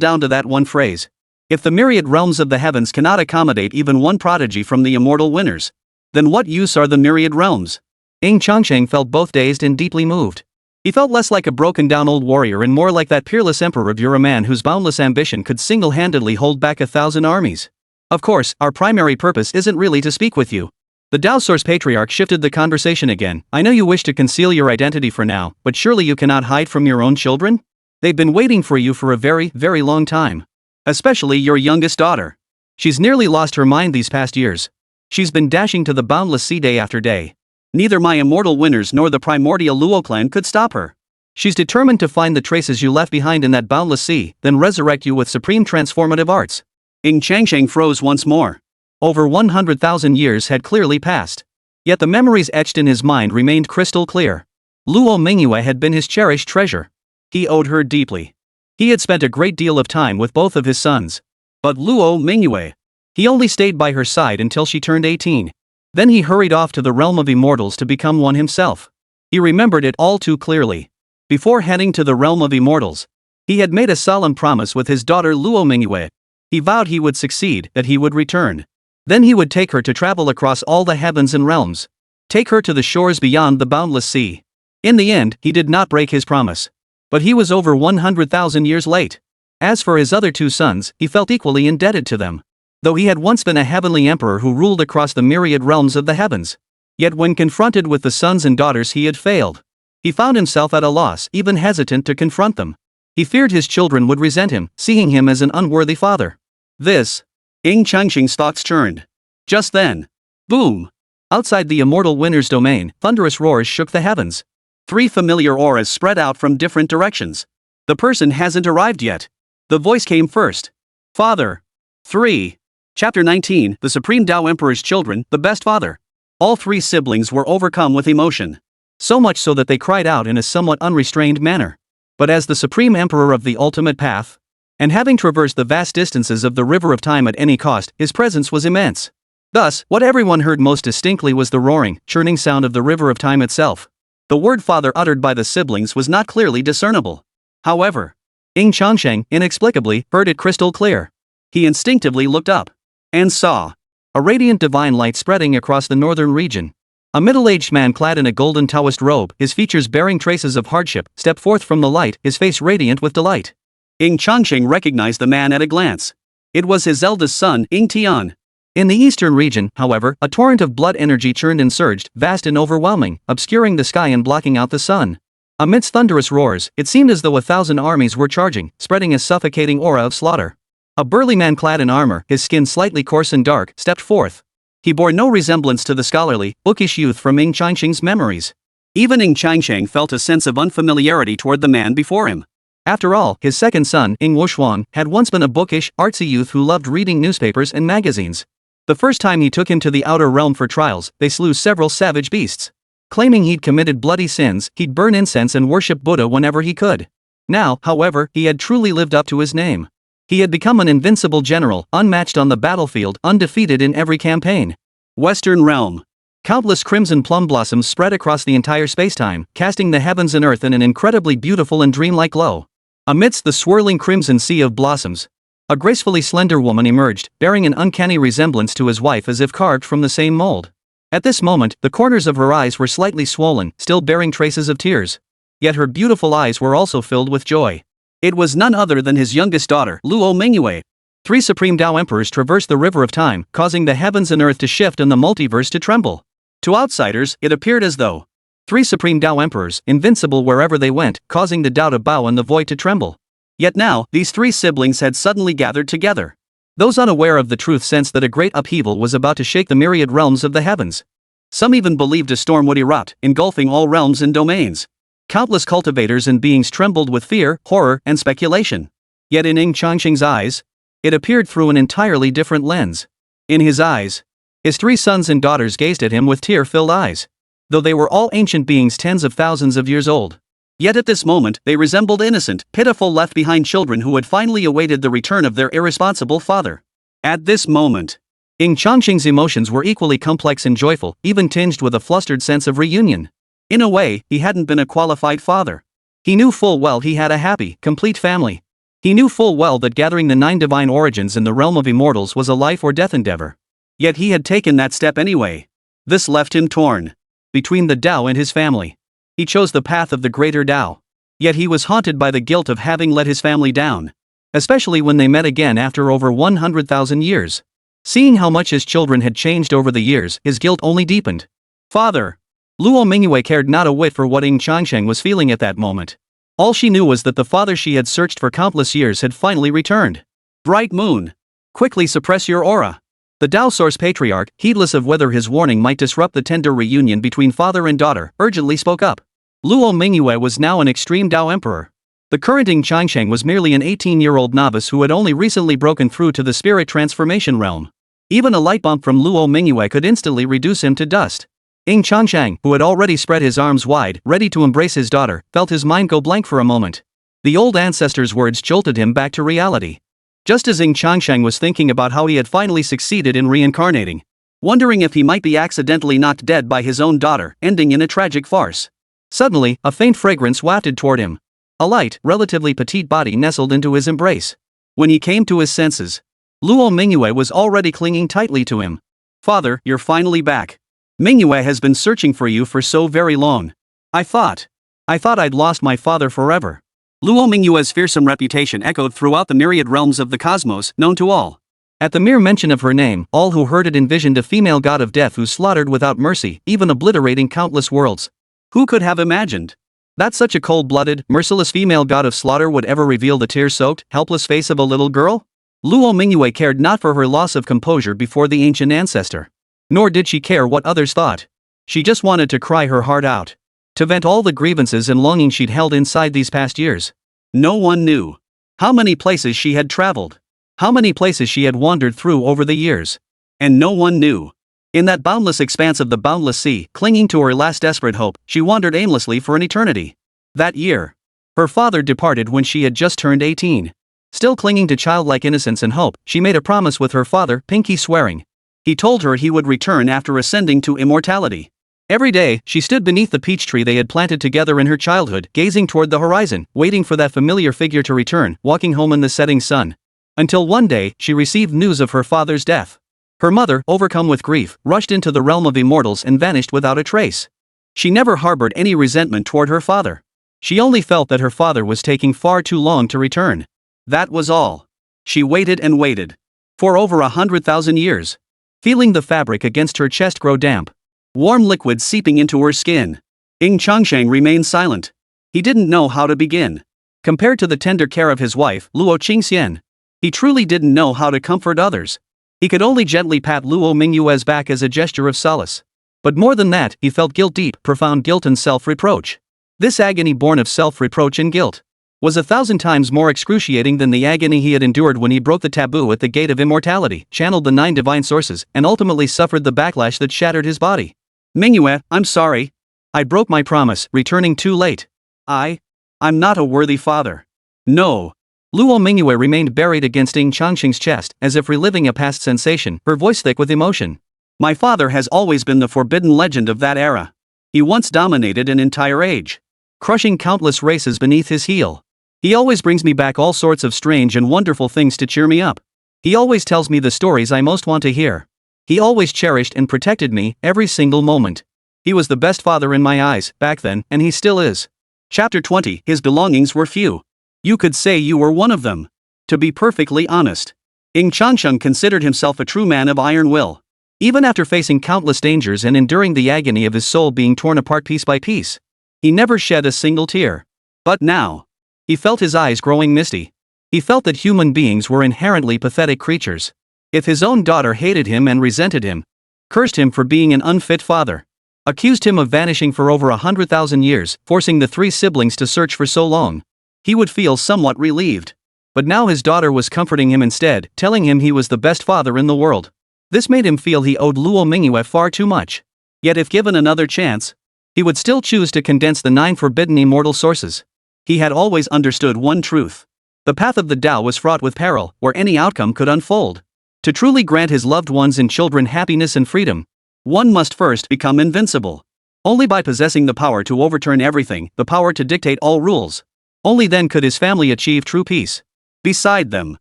Speaker 1: down to that one phrase. If the myriad realms of the heavens cannot accommodate even one prodigy from the immortal winners, then what use are the myriad realms? Ying Changsheng felt both dazed and deeply moved. He felt less like a broken-down old warrior and more like that peerless emperor of yore, a man whose boundless ambition could single-handedly hold back 1,000 armies. Of course, our primary purpose isn't really to speak with you. The Dao Source Patriarch shifted the conversation again. I know you wish to conceal your identity for now, but surely you cannot hide from your own children? They've been waiting for you for a very, very long time. Especially your youngest daughter. She's nearly lost her mind these past years. She's been dashing to the boundless sea day after day. Neither my immortal winners nor the primordial Luo clan could stop her. She's determined to find the traces you left behind in that boundless sea, then resurrect you with supreme transformative arts. Ying Changsheng froze once more. Over 100,000 years had clearly passed. Yet the memories etched in his mind remained crystal clear. Luo Qingxian had been his cherished treasure. He owed her deeply. He had spent a great deal of time with both of his sons. But Luo Qingxian, he only stayed by her side until she turned 18. Then he hurried off to the realm of immortals to become one himself. He remembered it all too clearly. Before heading to the realm of immortals, he had made a solemn promise with his daughter Luo Qingxian. He vowed he would succeed, that he would return. Then he would take her to travel across all the heavens and realms. Take her to the shores beyond the boundless sea. In the end, he did not break his promise. But he was over 100,000 years late. As for his other two sons, he felt equally indebted to them. Though he had once been a heavenly emperor who ruled across the myriad realms of the heavens. Yet when confronted with the sons and daughters he had failed. He found himself at a loss, even hesitant to confront them. He feared his children would resent him, seeing him as an unworthy father. Ying Changsheng's thoughts churned. Just then. Boom! Outside the immortal winner's domain, thunderous roars shook the heavens. 3 familiar auras spread out from different directions. The person hasn't arrived yet. The voice came first. Father. 3. Chapter 19, The Supreme Dao Emperor's Children, the Best Father. All 3 siblings were overcome with emotion. So much so that they cried out in a somewhat unrestrained manner. But as the Supreme Emperor of the Ultimate Path, and having traversed the vast distances of the River of Time at any cost, his presence was immense. Thus, what everyone heard most distinctly was the roaring, churning sound of the River of Time itself. The word father uttered by the siblings was not clearly discernible. However, Ying Changsheng, inexplicably, heard it crystal clear. He instinctively looked up. And saw a radiant divine light spreading across the northern region. A middle-aged man clad in a golden Taoist robe, his features bearing traces of hardship, stepped forth from the light, his face radiant with delight. Ying Changsheng recognized the man at a glance. It was his eldest son, Ying Tian. In the eastern region, however, a torrent of blood energy churned and surged, vast and overwhelming, obscuring the sky and blocking out the sun. Amidst thunderous roars, it seemed as though 1,000 armies were charging, spreading a suffocating aura of slaughter. A burly man clad in armor, his skin slightly coarse and dark, stepped forth. He bore no resemblance to the scholarly, bookish youth from Ying Changsheng's memories. Even Ying Changsheng felt a sense of unfamiliarity toward the man before him. After all, his second son, Ying Wuxuan, had once been a bookish, artsy youth who loved reading newspapers and magazines. The first time he took him to the outer realm for trials, they slew several savage beasts. Claiming he'd committed bloody sins, he'd burn incense and worship Buddha whenever he could. Now, however, he had truly lived up to his name. He had become an invincible general, unmatched on the battlefield, undefeated in every campaign. Western Realm. Countless crimson plum blossoms spread across the entire spacetime, casting the heavens and earth in an incredibly beautiful and dreamlike glow. Amidst the swirling crimson sea of blossoms, a gracefully slender woman emerged, bearing an uncanny resemblance to his wife as if carved from the same mold. At this moment, the corners of her eyes were slightly swollen, still bearing traces of tears. Yet her beautiful eyes were also filled with joy. It was none other than his youngest daughter, Luo Qingxian. 3 Supreme Dao Emperors traversed the River of Time, causing the heavens and earth to shift and the multiverse to tremble. To outsiders, it appeared as though 3 Supreme Dao Emperors, invincible wherever they went, causing the Dao to bow and the void to tremble. Yet now, these 3 siblings had suddenly gathered together. Those unaware of the truth sensed that a great upheaval was about to shake the myriad realms of the heavens. Some even believed a storm would erupt, engulfing all realms and domains. Countless cultivators and beings trembled with fear, horror, and speculation. Yet in Ying Changsheng's eyes, it appeared through an entirely different lens. In his eyes, his 3 sons and daughters gazed at him with tear-filled eyes. Though they were all ancient beings tens of thousands of years old. Yet at this moment, they resembled innocent, pitiful left-behind children who had finally awaited the return of their irresponsible father. At this moment, Ying Changsheng's emotions were equally complex and joyful, even tinged with a flustered sense of reunion. In a way, he hadn't been a qualified father. He knew full well he had a happy, complete family. He knew full well that gathering the 9 divine origins in the realm of immortals was a life-or-death endeavor. Yet he had taken that step anyway. This left him torn between the Dao and his family. He chose the path of the greater Dao. Yet he was haunted by the guilt of having let his family down. Especially when they met again after over 100,000 years. Seeing how much his children had changed over the years, his guilt only deepened. Father. Luo Qingxian cared not a whit for what Ying Changsheng was feeling at that moment. All she knew was that the father she had searched for countless years had finally returned. Bright moon. Quickly suppress your aura. The Dao Source Patriarch, heedless of whether his warning might disrupt the tender reunion between father and daughter, urgently spoke up. Luo Mingyue was now an extreme Dao emperor. The current Ying Changsheng was merely an 18-year-old novice who had only recently broken through to the spirit transformation realm. Even a light bump from Luo Mingyue could instantly reduce him to dust. Ying Changsheng, who had already spread his arms wide, ready to embrace his daughter, felt his mind go blank for a moment. The old ancestor's words jolted him back to reality. Just as Ying Changsheng was thinking about how he had finally succeeded in reincarnating, wondering if he might be accidentally knocked dead by his own daughter, ending in a tragic farce. Suddenly, a faint fragrance wafted toward him. A light, relatively petite body nestled into his embrace. When he came to his senses, Luo Mingyue was already clinging tightly to him. "Father, you're finally back. Mingyue has been searching for you for so very long. I thought I'd lost my father forever." Luo Mingyue's fearsome reputation echoed throughout the myriad realms of the cosmos, known to all. At the mere mention of her name, all who heard it envisioned a female god of death who slaughtered without mercy, even obliterating countless worlds. Who could have imagined that such a cold-blooded, merciless female god of slaughter would ever reveal the tear-soaked, helpless face of a little girl? Luo Mingyue cared not for her loss of composure before the ancient ancestor. Nor did she care what others thought. She just wanted to cry her heart out. To vent all the grievances and longing she'd held inside these past years. No one knew how many places she had traveled, how many places she had wandered through over the years. And no one knew. In that boundless expanse of the boundless sea, clinging to her last desperate hope, she wandered aimlessly for an eternity. That year, her father departed when she had just turned 18. Still clinging to childlike innocence and hope, she made a promise with her father, pinky swearing. He told her he would return after ascending to immortality. Every day, she stood beneath the peach tree they had planted together in her childhood, gazing toward the horizon, waiting for that familiar figure to return, walking home in the setting sun. Until one day, she received news of her father's death. Her mother, overcome with grief, rushed into the realm of immortals and vanished without a trace. She never harbored any resentment toward her father. She only felt that her father was taking far too long to return. That was all. She waited and waited. For over 100,000 years. Feeling the fabric against her chest grow damp. Warm liquid seeping into her skin. Ying Changsheng remained silent. He didn't know how to begin. Compared to the tender care of his wife, Luo Qingxian, he truly didn't know how to comfort others. He could only gently pat Luo Mingyue's back as a gesture of solace. But more than that, he felt guilt-deep, profound guilt and self-reproach. This agony born of self-reproach and guilt was 1,000 times more excruciating than the agony he had endured when he broke the taboo at the gate of immortality, channeled the 9 divine sources, and ultimately suffered the backlash that shattered his body. "Mingyue, I'm sorry. I broke my promise, returning too late. I'm not a worthy father. No." Luo Mingyue remained buried against Ying Changsheng's chest, as if reliving a past sensation, her voice thick with emotion. "My father has always been the forbidden legend of that era. He once dominated an entire age, crushing countless races beneath his heel. He always brings me back all sorts of strange and wonderful things to cheer me up. He always tells me the stories I most want to hear. He always cherished and protected me, every single moment. He was the best father in my eyes, back then, and he still is." Chapter 20. His belongings were few. You could say you were one of them. To be perfectly honest, Ying Changsheng considered himself a true man of iron will. Even after facing countless dangers and enduring the agony of his soul being torn apart piece by piece, he never shed a single tear. But now, he felt his eyes growing misty. He felt that human beings were inherently pathetic creatures. If his own daughter hated him and resented him, cursed him for being an unfit father, accused him of vanishing for over 100,000 years, forcing the 3 siblings to search for so long, he would feel somewhat relieved. But now his daughter was comforting him instead, telling him he was the best father in the world. This made him feel he owed Luo Mingyue far too much. Yet if given another chance, he would still choose to condense the 9 forbidden immortal sources. He had always understood one truth. The path of the Tao was fraught with peril, where any outcome could unfold. To truly grant his loved ones and children happiness and freedom, one must first become invincible. Only by possessing the power to overturn everything, the power to dictate all rules, only then could his family achieve true peace. Beside them,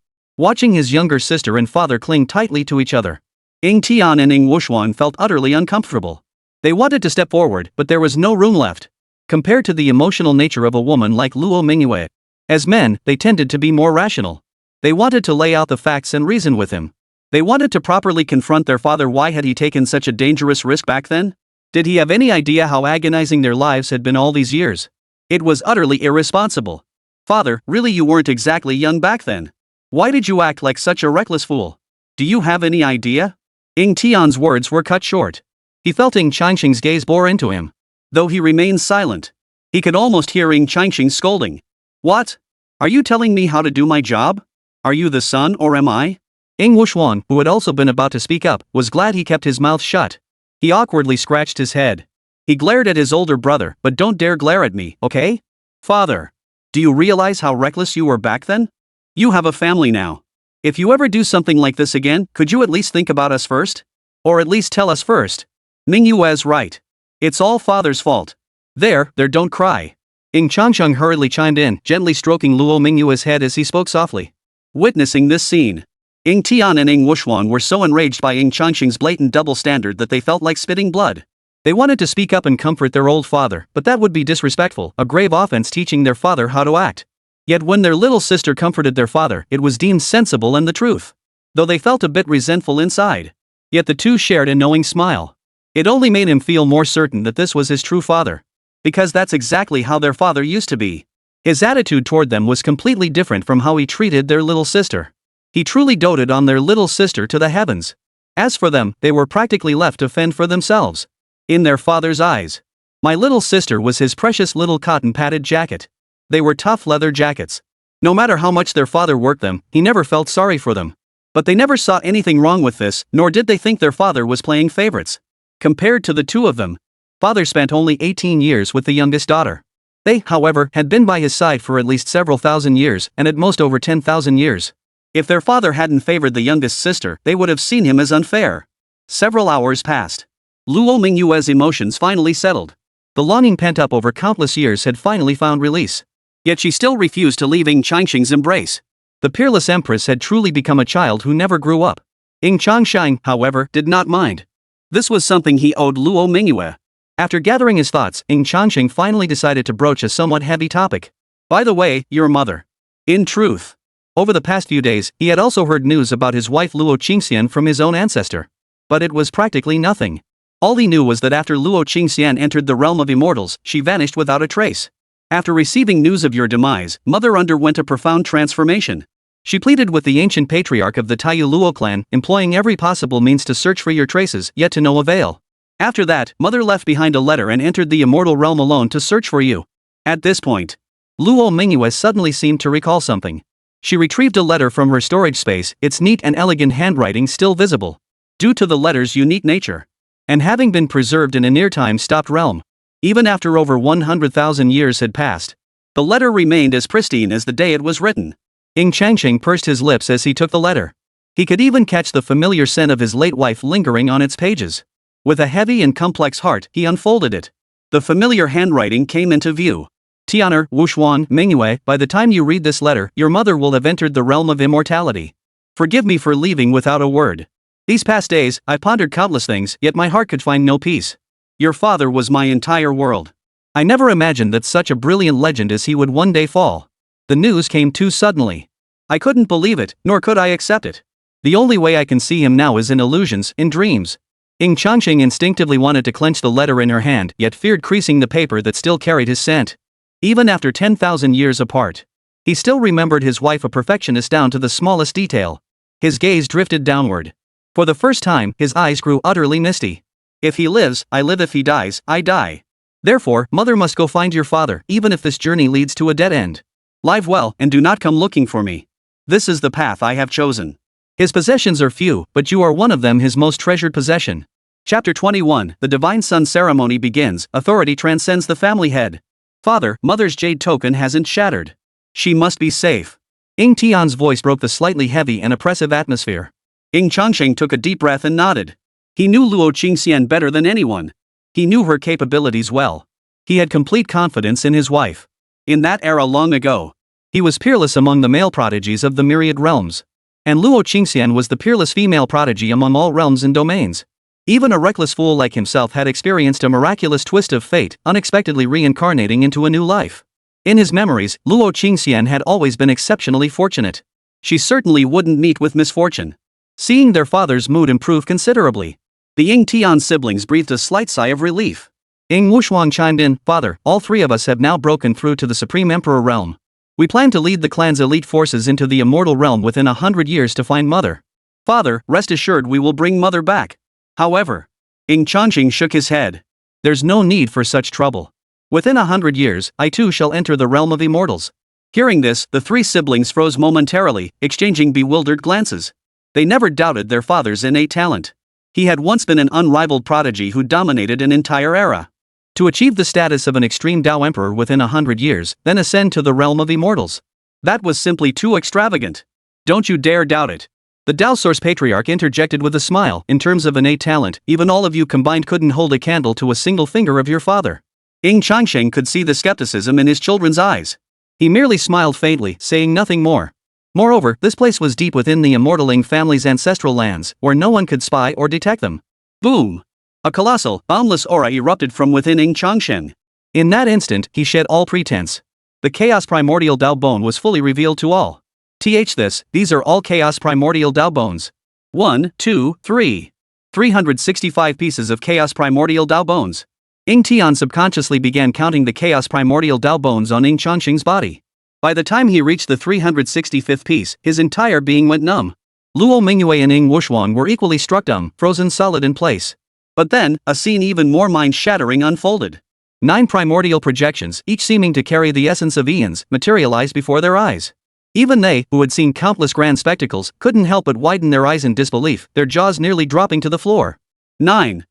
Speaker 1: watching his younger sister and father cling tightly to each other, Ying Tian and Ying Wushuan felt utterly uncomfortable. They wanted to step forward, but there was no room left. Compared to the emotional nature of a woman like Luo Mingyue, as men, they tended to be more rational. They wanted to lay out the facts and reason with him. They wanted to properly confront their father. Why had he taken such a dangerous risk back then? Did he have any idea how agonizing their lives had been all these years? It was utterly irresponsible. "Father, really you weren't exactly young back then. Why did you act like such a reckless fool? Do you have any idea?" Ying Tian's words were cut short. He felt Ying Changsheng's gaze bore into him. Though he remained silent, He could almost hear Ying Changsheng scolding. What? Are you telling me how to do my job? Are you the son or am I?
Speaker 2: Ying Wuxuan, who had also been about to speak up, was glad he kept his mouth shut. He awkwardly scratched his head. He glared at his older brother, but don't dare glare at me, okay?
Speaker 1: Father. Do you realize how reckless you were back then? You have a family now. If you ever do something like this again, could you at least think about us first? Or at least tell us first. Mingyue's right. It's all father's fault. There, don't cry.
Speaker 2: Ying Changsheng hurriedly chimed in, gently stroking Luo Mingyue's head as he spoke softly.
Speaker 1: Witnessing this scene, Ying Tian and Ying Wuxuan were so enraged by Ying Changsheng's blatant double standard that they felt like spitting blood.
Speaker 2: They wanted to speak up and comfort their old father, but that would be disrespectful, a grave offense teaching their father how to act. Yet when their little sister comforted their father, it was deemed sensible and the truth. Though they felt a bit resentful inside. Yet the two shared a knowing smile. It only made him feel more certain that this was his true father. Because that's exactly how their father used to be. His attitude toward them was completely different from how he treated their little sister. He truly doted on their little sister to the heavens. As for them, they were practically left to fend for themselves. In their father's eyes, my little sister was his precious little cotton-padded jacket. They were tough leather jackets. No matter how much their father worked them, he never felt sorry for them. But they never saw anything wrong with this, nor did they think their father was playing favorites. Compared to the two of them, father spent only 18 years with the youngest daughter. They, however, had been by his side for at least several thousand years, and at most over 10,000 years. If their father hadn't favored the youngest sister, they would have seen him as unfair. Several hours passed. Luo Mingyue's emotions finally settled. The longing pent up over countless years had finally found release. Yet she still refused to leave Ying Changsheng's embrace. The peerless empress had truly become a child who never grew up. Ying Changsheng, however, did not mind. This was something he owed Luo Mingyue. After gathering his thoughts, Ying Changsheng finally decided to broach a somewhat heavy topic. By the way, your mother. In truth, over the past few days, he had also heard news about his wife Luo Qingxian from his own ancestor. But it was practically nothing. All he knew was that after Luo Qingxian entered the realm of immortals, she vanished without a trace. After receiving news of your demise, Mother underwent a profound transformation. She pleaded with the ancient patriarch of the Taiyu Luo clan, employing every possible means to search for your traces, yet to no avail. After that, Mother left behind a letter and entered the immortal realm alone to search for you. At this point, Luo Mingyue suddenly seemed to recall something. She retrieved a letter from her storage space, its neat and elegant handwriting still visible. Due to the letter's unique nature, and having been preserved in a near-time stopped realm, even after over 100,000 years had passed, the letter remained as pristine as the day it was written. Ying Changsheng pursed his lips as he took the letter. He could even catch the familiar scent of his late wife lingering on its pages. With a heavy and complex heart, he unfolded it. The familiar handwriting came into view. Tianer, Wuxuan, Mingyue, by the time you read this letter, your mother will have entered the realm of immortality. Forgive me for leaving without a word. These past days, I pondered countless things, yet my heart could find no peace. Your father was my entire world. I never imagined that such a brilliant legend as he would one day fall. The news came too suddenly. I couldn't believe it, nor could I accept it. The only way I can see him now is in illusions, in dreams. Ying Changsheng instinctively wanted to clench the letter in her hand, yet feared creasing the paper that still carried his scent. Even after 10,000 years apart, he still remembered his wife a perfectionist down to the smallest detail. His gaze drifted downward. For the first time, his eyes grew utterly misty. If he lives, I live. If he dies, I die. Therefore, mother must go find your father, even if this journey leads to a dead end. Live well, and do not come looking for me. This is the path I have chosen. His possessions are few, but you are one of them, his most treasured possession. Chapter 21, The Divine Sun Ceremony begins. Authority transcends the family head. Father, mother's jade token hasn't shattered. She must be safe. Ying Tian's voice broke the slightly heavy and oppressive atmosphere. Ying Changsheng took a deep breath and nodded. He knew Luo Qingxian better than anyone. He knew her capabilities well. He had complete confidence in his wife. In that era long ago, he was peerless among the male prodigies of the myriad realms. And Luo Qingxian was the peerless female prodigy among all realms and domains. Even a reckless fool like himself had experienced a miraculous twist of fate, unexpectedly reincarnating into a new life. In his memories, Luo Qingxian had always been exceptionally fortunate. She certainly wouldn't meet with misfortune. Seeing their father's mood improve considerably, the Ying Tian siblings breathed a slight sigh of relief. Ying Wuxuan chimed in, Father, all three of us have now broken through to the Supreme Emperor realm. We plan to lead the clan's elite forces into the immortal realm within 100 years to find Mother. Father, rest assured we will bring Mother back. However, Ying Changsheng shook his head. There's no need for such trouble. Within 100 years, I too shall enter the realm of immortals. Hearing this, the three siblings froze momentarily, exchanging bewildered glances. They never doubted their father's innate talent. He had once been an unrivaled prodigy who dominated an entire era. To achieve the status of an extreme Dao Emperor within 100 years, then ascend to the realm of immortals. That was simply too extravagant. Don't you dare doubt it. The Dao Source Patriarch interjected with a smile. In terms of innate talent, even all of you combined couldn't hold a candle to a single finger of your father. Ying Changsheng could see the skepticism in his children's eyes. He merely smiled faintly, saying nothing more. Moreover, this place was deep within the immortal Ying family's ancestral lands, where no one could spy or detect them. Boom! A colossal, boundless aura erupted from within Ying Changsheng. In that instant, he shed all pretense. The Chaos Primordial Dao Bone was fully revealed to all. These are all Chaos Primordial Dao Bones. 1, 2, 3. 365 pieces of Chaos Primordial Dao Bones. Ying Tian subconsciously began counting the Chaos Primordial Dao Bones on Ying Changsheng's body. By the time he reached the 365th piece, his entire being went numb. Luo Qingxian and Ying Wushuan were equally struck dumb, frozen solid in place. But then, a scene even more mind-shattering unfolded. 9 primordial projections, each seeming to carry the essence of eons, materialized before their eyes. Even they, who had seen countless grand spectacles, couldn't help but widen their eyes in disbelief, their jaws nearly dropping to the floor. 9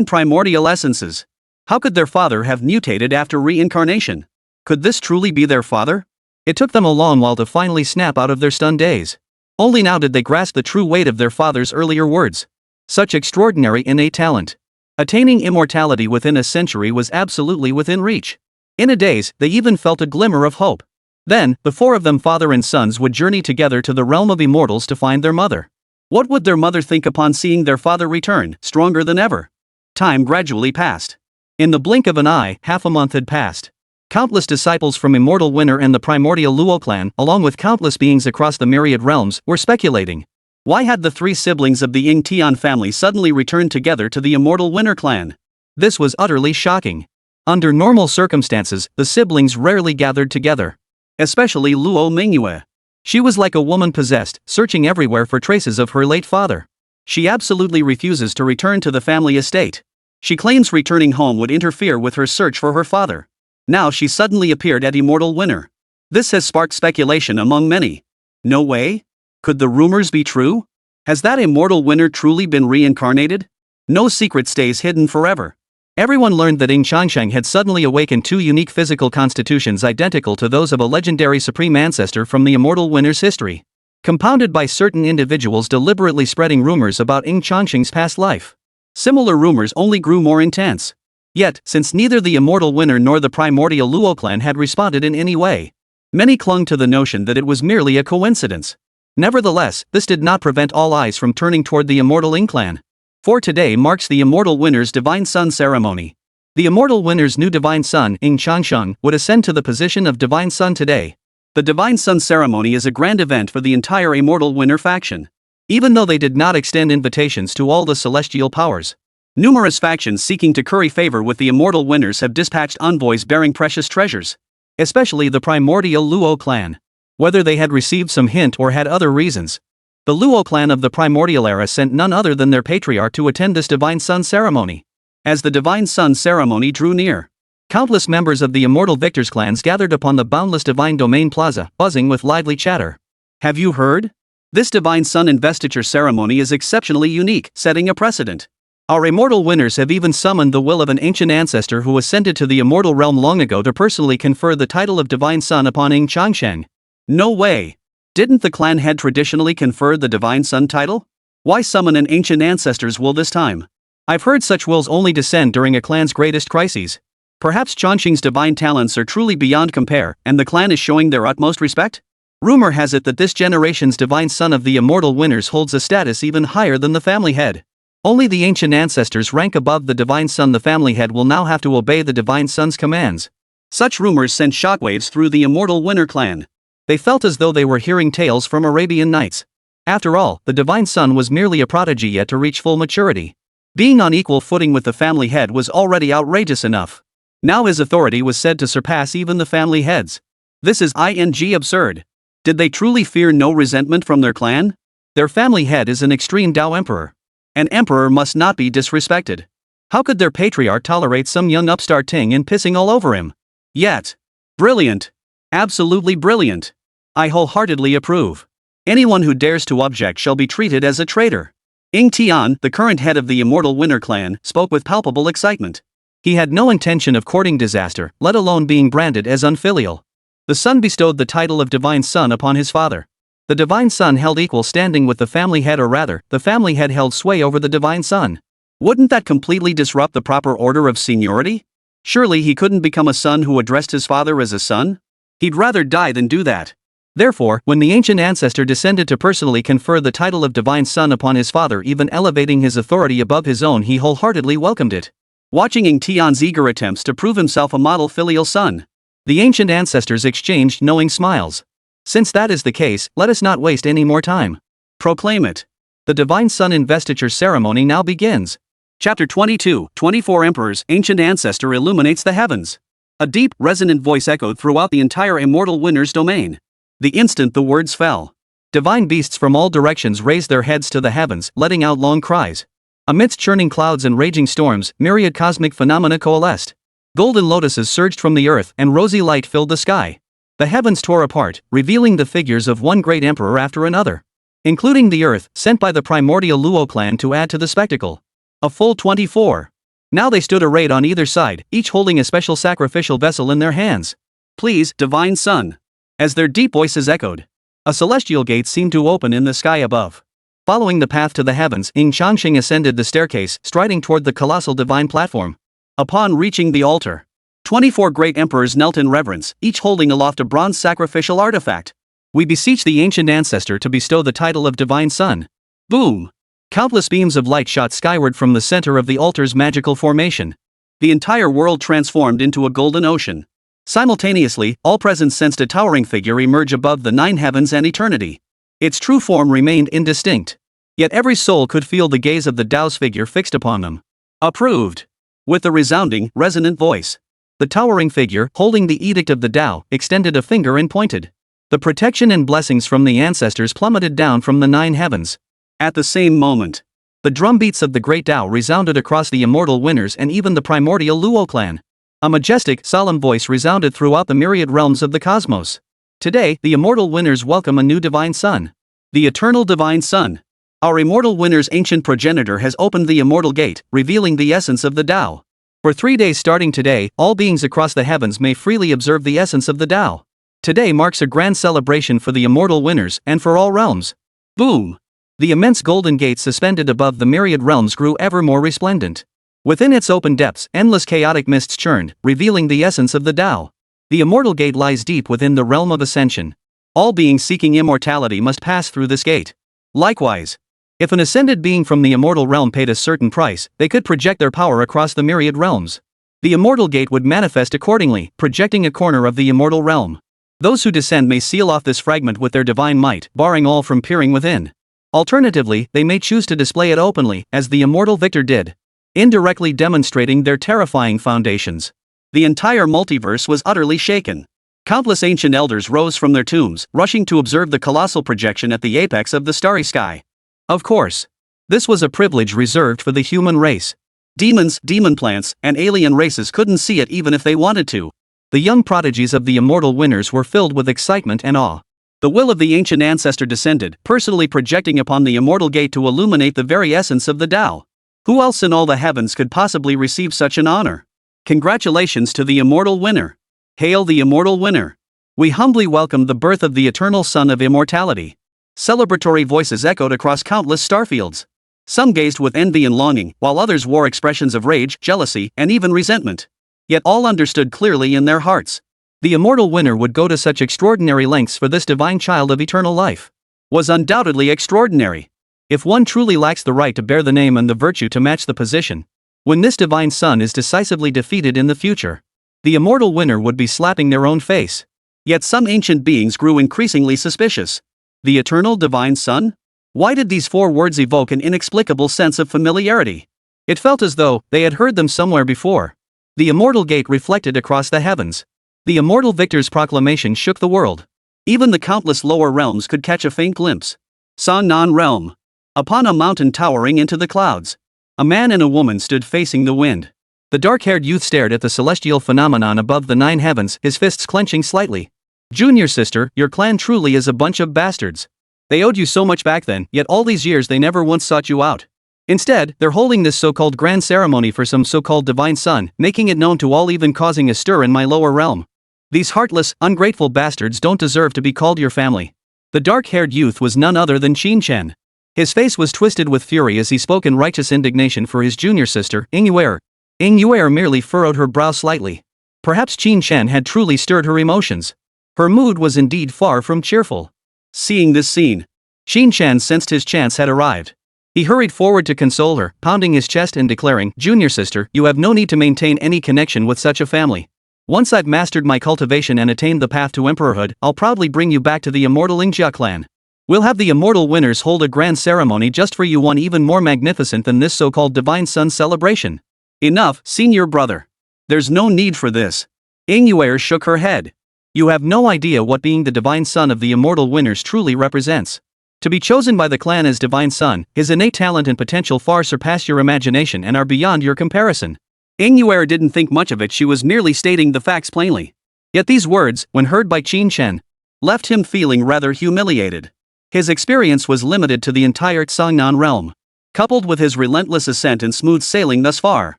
Speaker 2: primordial essences. How could their father have mutated after reincarnation? Could this truly be their father? It took them a long while to finally snap out of their stunned daze. Only now did they grasp the true weight of their father's earlier words. Such extraordinary innate talent. Attaining immortality within a century was absolutely within reach. In a daze, they even felt a glimmer of hope. Then, the four of them, father and sons, would journey together to the realm of immortals to find their mother. What would their mother think upon seeing their father return, stronger than ever? Time gradually passed. In the blink of an eye, half a month had passed. Countless disciples from Immortal Winter and the Primordial Luo Clan, along with countless beings across the myriad realms, were speculating. Why had the three siblings of the Ying Tian family suddenly returned together to the Immortal Winter clan? This was utterly shocking. Under normal circumstances, the siblings rarely gathered together. Especially Luo Qingxian. She was like a woman possessed, searching everywhere for traces of her late father. She absolutely refuses to return to the family estate. She claims returning home would interfere with her search for her father. Now she suddenly appeared at Immortal Winter. This has sparked speculation among many. No way? Could the rumors be true? Has that Immortal Winter truly been reincarnated? No secret stays hidden forever. Everyone learned that Ying Changsheng had suddenly awakened 2 unique physical constitutions identical to those of a legendary supreme ancestor from the Immortal Winter's history. Compounded by certain individuals deliberately spreading rumors about Ying Changsheng's past life. Similar rumors only grew more intense. Yet, since neither the Immortal Winter nor the Primordial Luo Clan had responded in any way, many clung to the notion that it was merely a coincidence. Nevertheless, this did not prevent all eyes from turning toward the Immortal Ying Clan. For today marks the Immortal Winter's Divine Son ceremony. The Immortal Winter's new Divine Son, Ying Changsheng, would ascend to the position of Divine Son today. The Divine Son ceremony is a grand event for the entire Immortal Winter faction. Even though they did not extend invitations to all the celestial powers, numerous factions seeking to curry favor with the Immortal Winters have dispatched envoys bearing precious treasures. Especially the Primordial Luo Clan. Whether they had received some hint or had other reasons, the Luo Clan of the Primordial era sent none other than their patriarch to attend this Divine Son ceremony. As the Divine Son ceremony drew near, countless members of the Immortal Victors clans gathered upon the boundless Divine Domain Plaza, buzzing with lively chatter. Have you heard? This Divine Son investiture ceremony is exceptionally unique, setting a precedent. Our Immortal Winners have even summoned the will of an ancient ancestor who ascended to the Immortal Realm long ago to personally confer the title of Divine Son upon Ying Changsheng. No way! Didn't the clan head traditionally confer the Divine Son title? Why summon an ancient ancestor's will this time? I've heard such wills only descend during a clan's greatest crises. Perhaps Changsheng's divine talents are truly beyond compare, and the clan is showing their utmost respect? Rumor has it that this generation's Divine Son of the Immortal Winners holds a status even higher than the family head. Only the ancient ancestors rank above the Divine Son. The family head will now have to obey the Divine Son's commands. Such rumors sent shockwaves through the Immortal Winter clan. They felt as though they were hearing tales from Arabian Nights. After all, the Divine Son was merely a prodigy yet to reach full maturity. Being on equal footing with the family head was already outrageous enough. Now his authority was said to surpass even the family heads. This is absurd. Did they truly fear no resentment from their clan? Their family head is an extreme Dao Emperor. An emperor must not be disrespected. How could their patriarch tolerate some young upstart ting and pissing all over him?
Speaker 1: Yet. Brilliant. Absolutely brilliant. I wholeheartedly approve. Anyone who dares to object shall be treated as a traitor. Ying Tian, the current head of the Immortal Winter clan, spoke with palpable excitement.
Speaker 2: He had no intention of courting disaster, let alone being branded as unfilial. The son bestowed the title of Divine Son upon his father. The Divine Son held equal standing with the family head, or rather, the family head held sway over the Divine Son.
Speaker 1: Wouldn't that completely disrupt the proper order of seniority? Surely he couldn't become a son who addressed his father as a son? He'd rather die than do that.
Speaker 2: Therefore, when the ancient ancestor descended to personally confer the title of Divine Son upon his father, even elevating his authority above his own, he wholeheartedly welcomed it.
Speaker 1: Watching Ying Tian's eager attempts to prove himself a model filial son,
Speaker 2: the ancient ancestors exchanged knowing smiles. Since that is the case, let us not waste any more time.
Speaker 1: Proclaim it.
Speaker 2: The Divine Son investiture ceremony now begins.
Speaker 1: Chapter 22, 24 Emperors, Ancient Ancestor illuminates the heavens. A deep, resonant voice echoed throughout the entire Immortal Winter's domain. The instant the words fell,
Speaker 2: divine beasts from all directions raised their heads to the heavens, letting out long cries. Amidst churning clouds and raging storms, myriad cosmic phenomena coalesced. Golden lotuses surged from the earth, and rosy light filled the sky. The heavens tore apart, revealing the figures of one great emperor after another, including the earth, sent by the primordial Luo clan to add to the spectacle. A full 24. Now they stood arrayed on either side, each holding a special sacrificial vessel in their hands.
Speaker 1: Please, Divine Son. As their deep voices echoed, a celestial gate seemed to open in the sky above.
Speaker 2: Following the path to the heavens, Ying Changsheng ascended the staircase, striding toward the colossal divine platform.
Speaker 1: Upon reaching the altar, 24 great emperors knelt in reverence, each holding aloft a bronze sacrificial artifact.
Speaker 2: We beseech the ancient ancestor to bestow the title of Divine Son.
Speaker 1: Boom!
Speaker 2: Countless beams of light shot skyward from the center of the altar's magical formation.
Speaker 1: The entire world transformed into a golden ocean. Simultaneously, all present sensed a towering figure emerge above the 9 heavens and eternity. Its true form remained indistinct. Yet every soul could feel the gaze of the Tao's figure fixed upon them. Approved. With a resounding, resonant voice, the towering figure, holding the edict of the Tao, extended a finger and pointed. The protection and blessings from the ancestors plummeted down from the 9 heavens. At the same moment,
Speaker 2: the drumbeats of the great Tao resounded across the Immortal Winners and even the primordial Luo clan. A majestic, solemn voice resounded throughout the myriad realms of the cosmos. Today, the Immortal Winners welcome a new Divine Son.
Speaker 1: The Eternal Divine Son. Our Immortal Winner's ancient progenitor has opened the Immortal Gate, revealing the essence of the Tao.
Speaker 2: For 3 days starting today, all beings across the heavens may freely observe the essence of the Tao. Today marks a grand celebration for the Immortal Winners and for all realms.
Speaker 1: Boom!
Speaker 2: The immense golden gate suspended above the myriad realms grew ever more resplendent. Within its open depths, endless chaotic mists churned, revealing the essence of the Tao. The Immortal Gate lies deep within the realm of ascension. All beings seeking immortality must pass through this gate. Likewise, if an ascended being from the immortal realm paid a certain price, they could project their power across the myriad realms. The Immortal Gate would manifest accordingly, projecting a corner of the immortal realm. Those who descend may seal off this fragment with their divine might, barring all from peering within. Alternatively, they may choose to display it openly, as the immortal victor did, indirectly demonstrating their terrifying foundations.
Speaker 1: The entire multiverse was utterly shaken. Countless ancient elders rose from their tombs, rushing to observe the colossal projection at the apex of the starry sky.
Speaker 2: Of course, this was a privilege reserved for the human race.
Speaker 1: Demons, demon plants, and alien races couldn't see it even if they wanted to.
Speaker 2: The young prodigies of the Immortal Winners were filled with excitement and awe.
Speaker 1: The will of the ancient ancestor descended, personally projecting upon the Immortal Gate to illuminate the very essence of the Tao. Who else in all the heavens could possibly receive such an honor? Congratulations to the Immortal Winner. Hail the Immortal Winner. We humbly welcome the birth of the Eternal Son of Immortality. Celebratory voices echoed across countless starfields. Some gazed with envy and longing, while others wore expressions of rage, jealousy, and even resentment. Yet all understood clearly in their hearts. The Immortal Winner would go to such extraordinary lengths for this divine child of eternal life. Was undoubtedly extraordinary. If one truly lacks the right to bear the name and the virtue to match the position, when this Divine Son is decisively defeated in the future, the Immortal Winner would be slapping their own face. Yet some ancient beings grew increasingly suspicious. The Eternal Divine Son? Why did these 4 words evoke an inexplicable sense of familiarity? It felt as though they had heard them somewhere before. The Immortal Gate reflected across the heavens. The Immortal Victor's proclamation shook the world. Even the countless lower realms could catch a faint glimpse. Sangnan Realm. Upon a mountain towering into the clouds,
Speaker 2: A man and a woman stood facing the wind. The dark-haired youth stared at the celestial phenomenon above the 9 heavens, his fists clenching slightly. Junior sister, your clan truly is a bunch of bastards. They owed you so much back then, yet all these years they never once sought you out. Instead, they're holding this so-called grand ceremony for some so-called divine son, making it known to all, even causing a stir in my lower realm. These heartless, ungrateful bastards don't deserve to be called your family. The dark-haired youth was none other than Qingxian. His face was twisted with fury as he spoke in righteous indignation for his junior sister, Ying Yuer. Ying Yuer merely furrowed her brow slightly. Perhaps Qingxian had truly stirred her emotions. Her mood was indeed far from cheerful.
Speaker 1: Seeing this scene,
Speaker 2: Qingxian sensed his chance had arrived. He hurried forward to console her, pounding his chest and declaring, "Junior sister, you have no need to maintain any connection with such a family. Once I've mastered my cultivation and attained the path to emperorhood, I'll proudly bring you back to the immortal Ying Clan. We'll have the immortal winners hold a grand ceremony just for you, one even more magnificent than this so-called divine son celebration."
Speaker 1: Enough, senior brother. There's no need for this.
Speaker 2: Ying Yuer shook her head. You have no idea what being the divine son of the immortal winners truly represents. To be chosen by the clan as divine son, his innate talent and potential far surpass your imagination and are beyond your comparison.
Speaker 1: Ying Yuer didn't think much of it, she was merely stating the facts plainly.
Speaker 2: Yet these words, when heard by Qingxian,
Speaker 1: left him feeling rather humiliated. His experience was limited to the entire Xiangnan realm. Coupled with his relentless ascent and smooth sailing thus far,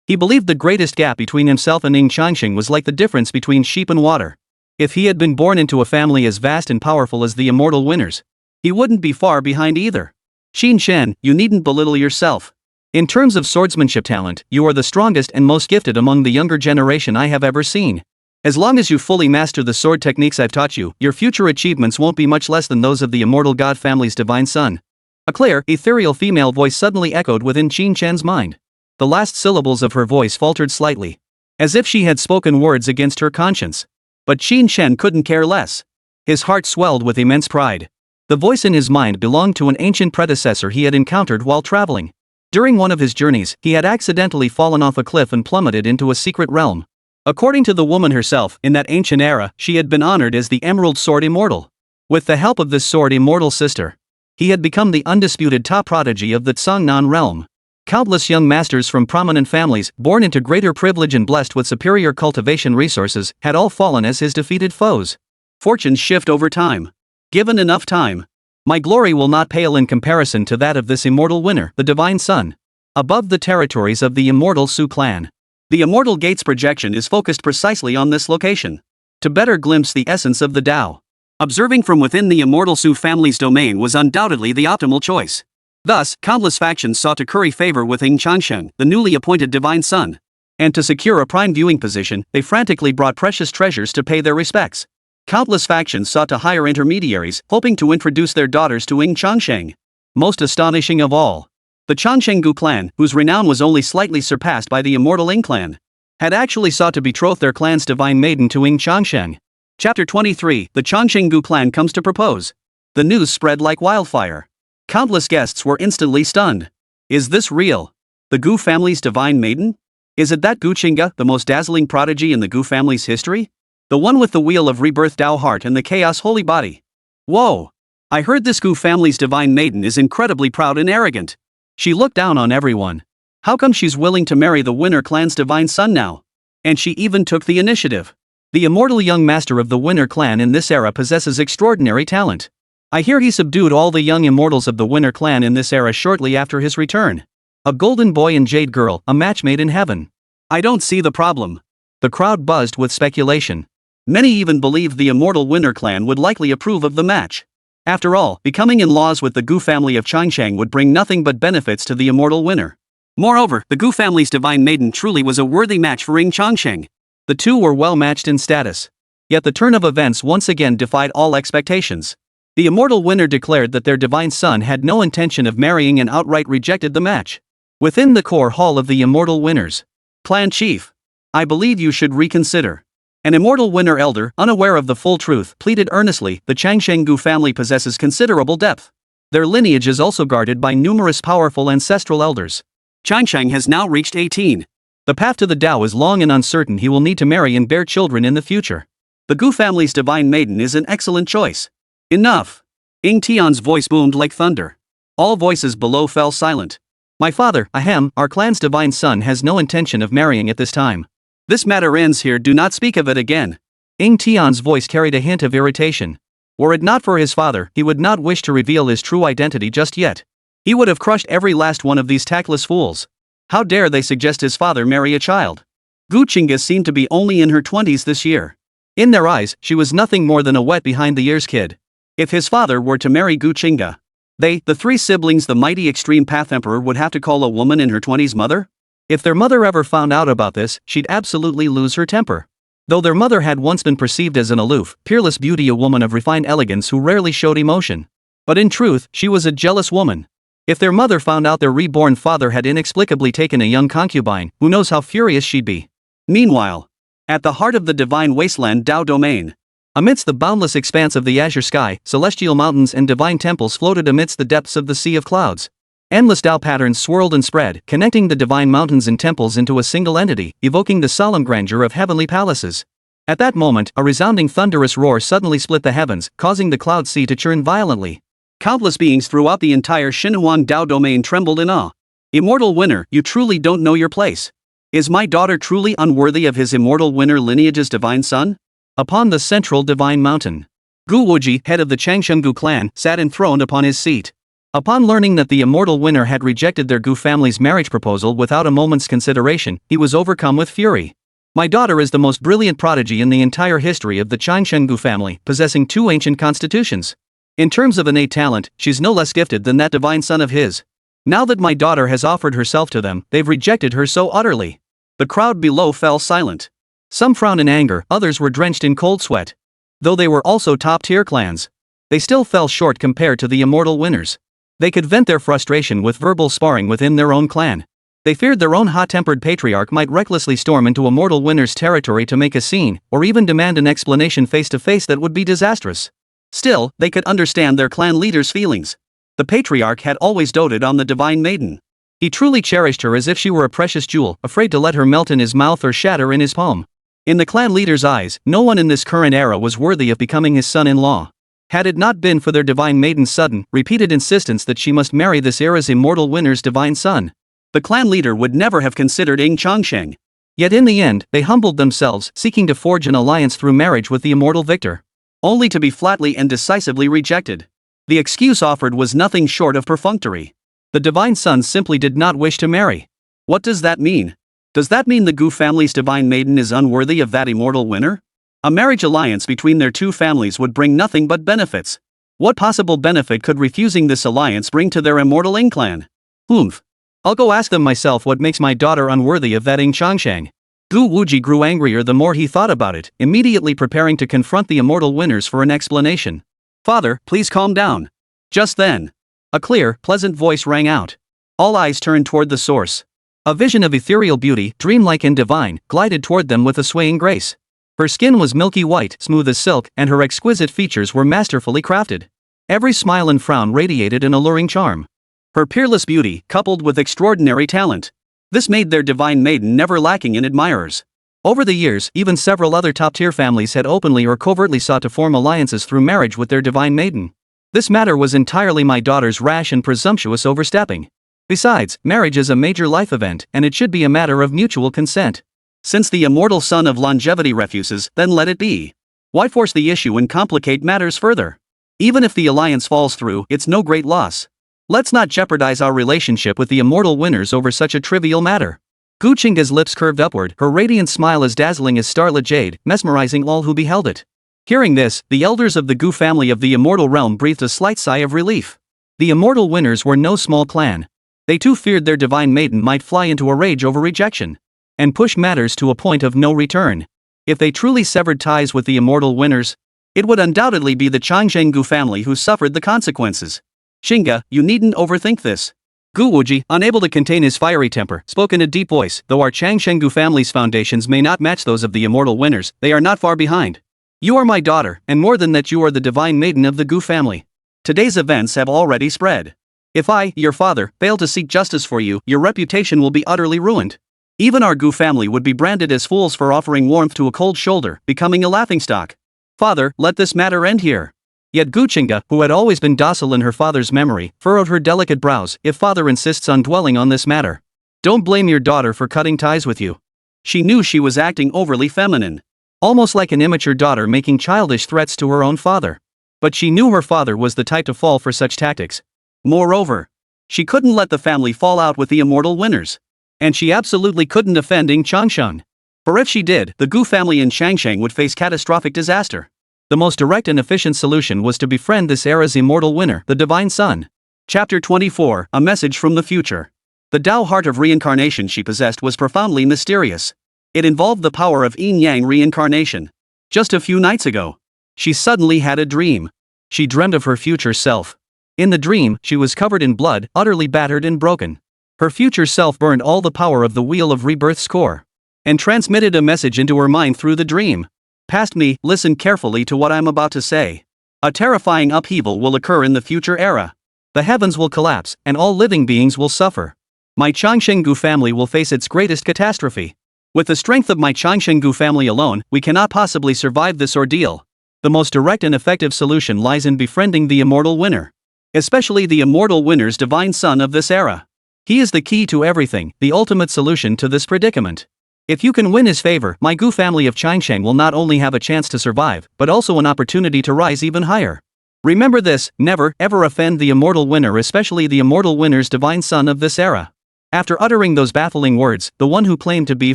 Speaker 2: he believed the greatest gap between himself and Ying Changsheng was like the difference between sheep and water. If he had been born into a family as vast and powerful as the immortal winners, he wouldn't be far behind either.
Speaker 1: Qingxian, you needn't belittle yourself.
Speaker 2: In terms of swordsmanship talent, you are the strongest and most gifted among the younger generation I have ever seen. As long as you fully master the sword techniques I've taught you, your future achievements won't be much less than those of the immortal god family's divine son. A clear, ethereal female voice suddenly echoed within Qingxian's mind. The last syllables of her voice faltered slightly, as if she had spoken words against her conscience.
Speaker 1: But Qingxian couldn't care less.
Speaker 2: His heart swelled with immense pride. The voice in his mind belonged to an ancient predecessor he had encountered while traveling. During one of his journeys, he had accidentally fallen off a cliff and plummeted into a secret realm. According to the woman herself, in that ancient era, she had been honored as the Emerald Sword Immortal. With the help of this sword immortal sister, he had become the undisputed top prodigy of the Xiangnan realm. Countless young masters from prominent families, born into greater privilege and blessed with superior cultivation resources, had all fallen as his defeated foes.
Speaker 1: Fortunes shift over time. Given enough time, my glory will not pale in comparison to that of this immortal winner, the divine son.
Speaker 2: Above the territories of the immortal Su clan,
Speaker 1: the Immortal Gate's projection is focused precisely on this location. To better glimpse the essence of the Tao, observing from within the immortal Su family's domain was undoubtedly the optimal choice. Thus, countless factions sought to curry favor with Ying Changsheng, the newly appointed divine son. And to secure a prime viewing position, they frantically brought precious treasures to pay their respects. Countless factions sought to hire intermediaries, hoping to introduce their daughters to Ying Changsheng. Most astonishing of all, the Changsheng clan, whose renown was only slightly surpassed by the immortal Ying Clan, had actually sought to betroth their clan's divine maiden to Ying Changsheng. Chapter 23, the Changsheng clan comes to propose. The news spread like wildfire. Countless guests were instantly stunned. Is this real? The Gu family's divine maiden? Is it that Gu Qingga, the most dazzling prodigy in the Gu family's history? The one with the wheel of rebirth Dao heart and the chaos holy body. Whoa! I heard this Gu family's divine maiden is incredibly proud and arrogant. She looked down on everyone. How come she's willing to marry the Winner clan's divine son now? And she even took the initiative. The immortal young master of the Winner clan in this era possesses extraordinary talent. I hear he subdued all the young immortals of the Winner clan in this era shortly after his return. A golden boy and jade girl, a match made in heaven. I don't see the problem. The crowd buzzed with speculation. Many even believed the immortal Winner clan would likely approve of the match. After all, becoming in-laws with the Gu family of Changsheng would bring nothing but benefits to the immortal Winner. Moreover, the Gu family's divine maiden truly was a worthy match for Ying Changsheng. The two were well matched in status. Yet the turn of events once again defied all expectations. The immortal Winner declared that their divine son had no intention of marrying and outright rejected the match. Within the core hall of the immortal Winners, Clan Chief, I believe you should reconsider. An immortal Winner elder, unaware of the full truth, pleaded earnestly. The Changsheng Gu family possesses considerable depth. Their lineage is also guarded by numerous powerful ancestral elders. Changsheng has now reached 18. The path to the Tao is long and uncertain. He will need to marry and bear children in the future. The Gu family's divine maiden is an excellent choice. Enough! Ying Tian's voice boomed like thunder. All voices below fell silent.
Speaker 2: My father, our clan's divine son has no intention of marrying at this time.
Speaker 1: This matter ends here, do not speak of it again.
Speaker 2: Ying Tian's voice carried a hint of irritation. Were it not for his father, he would not wish to reveal his true identity just yet. He would have crushed every last one of these tactless fools. How dare they suggest his father marry a child? Gu Qingga seemed to be only in her 20s this year. In their eyes, she was nothing more than a wet behind the ears kid. If his father were to marry Gu Qingga, they, the three siblings, the mighty extreme path emperor, would have to call a woman in her 20s mother? If their mother ever found out about this, she'd absolutely lose her temper. Though their mother had once been perceived as an aloof, peerless beauty, a woman of refined elegance who rarely showed emotion. But in truth, she was a jealous woman. If their mother found out their reborn father had inexplicably taken a young concubine, who knows how furious she'd be. Meanwhile, at the heart of the divine wasteland Dao domain, amidst the boundless expanse of the azure sky, celestial mountains and divine temples floated amidst the depths of the sea of clouds. Endless Dao patterns swirled and spread, connecting the divine mountains and temples into a single entity, evoking the solemn grandeur of heavenly palaces. At that moment, a resounding thunderous roar suddenly split the heavens, causing the cloud sea to churn violently. Countless beings throughout the entire Xinhuang Dao domain trembled in awe. Immortal winner, you truly don't know your place. Is my daughter truly unworthy of his immortal winner lineage's divine son? Upon the central divine mountain, Gu Wuji, head of the Changsheng clan, sat enthroned upon his seat. Upon learning that the immortal winner had rejected their Gu family's marriage proposal without a moment's consideration, he was overcome with fury. My daughter is the most brilliant prodigy in the entire history of the Changsheng family, possessing 2 ancient constitutions. In terms of innate talent, she's no less gifted than that divine son of his. Now that my daughter has offered herself to them, they've rejected her so utterly. The crowd below fell silent. Some frowned in anger, others were drenched in cold sweat. Though they were also top-tier clans, they still fell short compared to the immortal winners. They could vent their frustration with verbal sparring within their own clan. They feared their own hot-tempered patriarch might recklessly storm into immortal winner's territory to make a scene, or even demand an explanation face-to-face that would be disastrous. Still, they could understand their clan leader's feelings. The patriarch had always doted on the divine maiden. He truly cherished her as if she were a precious jewel, afraid to let her melt in his mouth or shatter in his palm. In the clan leader's eyes, no one in this current era was worthy of becoming his son-in-law. Had it not been for their divine maiden's sudden, repeated insistence that she must marry this era's immortal winner's divine son, the clan leader would never have considered Ying Changsheng. Yet in the end, they humbled themselves, seeking to forge an alliance through marriage with the immortal victor, only to be flatly and decisively rejected. The excuse offered was nothing short of perfunctory. The divine son simply did not wish to marry. What does that mean? Does that mean the Gu family's divine maiden is unworthy of that immortal winner? A marriage alliance between their 2 families would bring nothing but benefits. What possible benefit could refusing this alliance bring to their immortal Ying Clan? I'll go ask them myself what makes my daughter unworthy of that Ying Changsheng. Gu Wuji grew angrier the more he thought about it, immediately preparing to confront the immortal winners for an explanation. Father, please calm down. Just then, a clear, pleasant voice rang out. All eyes turned toward the source. A vision of ethereal beauty, dreamlike and divine, glided toward them with a swaying grace. Her skin was milky white, smooth as silk, and her exquisite features were masterfully crafted. Every smile and frown radiated an alluring charm. Her peerless beauty, coupled with extraordinary talent. This made their divine maiden never lacking in admirers. Over the years, even several other top-tier families had openly or covertly sought to form alliances through marriage with their divine maiden. This matter was entirely my daughter's rash and presumptuous overstepping. Besides, marriage is a major life event, and it should be a matter of mutual consent. Since the immortal son of longevity refuses, then let it be. Why force the issue and complicate matters further? Even if the alliance falls through, it's no great loss. Let's not jeopardize our relationship with the immortal winners over such a trivial matter. Gu Qingga's lips curved upward, her radiant smile as dazzling as starlit jade, mesmerizing all who beheld it. Hearing this, the elders of the Gu family of the immortal realm breathed a slight sigh of relief. The immortal winners were no small clan. They too feared their divine maiden might fly into a rage over rejection, and push matters to a point of no return. If they truly severed ties with the immortal winners, it would undoubtedly be the Changsheng family who suffered the consequences. Qingga, you needn't overthink this. Gu Wuji, unable to contain his fiery temper, spoke in a deep voice. Though our Changsheng family's foundations may not match those of the immortal winners, they are not far behind. You are my daughter, and more than that, you are the divine maiden of the Gu family. Today's events have already spread. If I, your father, fail to seek justice for you, your reputation will be utterly ruined. Even our Gu family would be branded as fools for offering warmth to a cold shoulder, becoming a laughingstock. Father, let this matter end here. Yet Gu Qingge, who had always been docile in her father's memory, furrowed her delicate brows. If father insists on dwelling on this matter, don't blame your daughter for cutting ties with you.
Speaker 1: She knew she was acting overly feminine,
Speaker 2: almost like an immature daughter making childish threats to her own father. But she knew her father was the type to fall for such tactics.
Speaker 1: Moreover, she couldn't let the family fall out with the immortal winners. And she absolutely couldn't offend Ying Changsheng. For if she did, the Gu family in Changsheng would face catastrophic disaster.
Speaker 2: The most direct and efficient solution was to befriend this era's immortal winner, the Divine Son.
Speaker 1: Chapter 24, A Message from the Future. The Dao heart of reincarnation she possessed was profoundly mysterious. It involved the power of yin-yang reincarnation. Just a few nights ago, she suddenly had a dream.
Speaker 2: She dreamed of her future self. In the dream, she was covered in blood, utterly battered and broken. Her future self burned all the power of the Wheel of Rebirth's core, and transmitted a message into her mind through the dream.
Speaker 1: Past me, listen carefully to what I'm about to say. A terrifying upheaval will occur in the future era.
Speaker 2: The heavens will collapse, and all living beings will suffer. My Changsheng Gu family will face its greatest catastrophe.
Speaker 1: With the strength of my Changsheng Gu family alone, we cannot possibly survive this ordeal.
Speaker 2: The most direct and effective solution lies in befriending the immortal winner.
Speaker 1: Especially the immortal winner's divine son of this era.
Speaker 2: He is the key to everything, the ultimate solution to this predicament. If you can win his favor, my Gu family of Changsheng will not only have a chance to survive, but also an opportunity to rise even higher. Remember this, never, ever offend the immortal winner, especially the immortal winner's divine son of this era. After uttering those baffling words, the one who claimed to be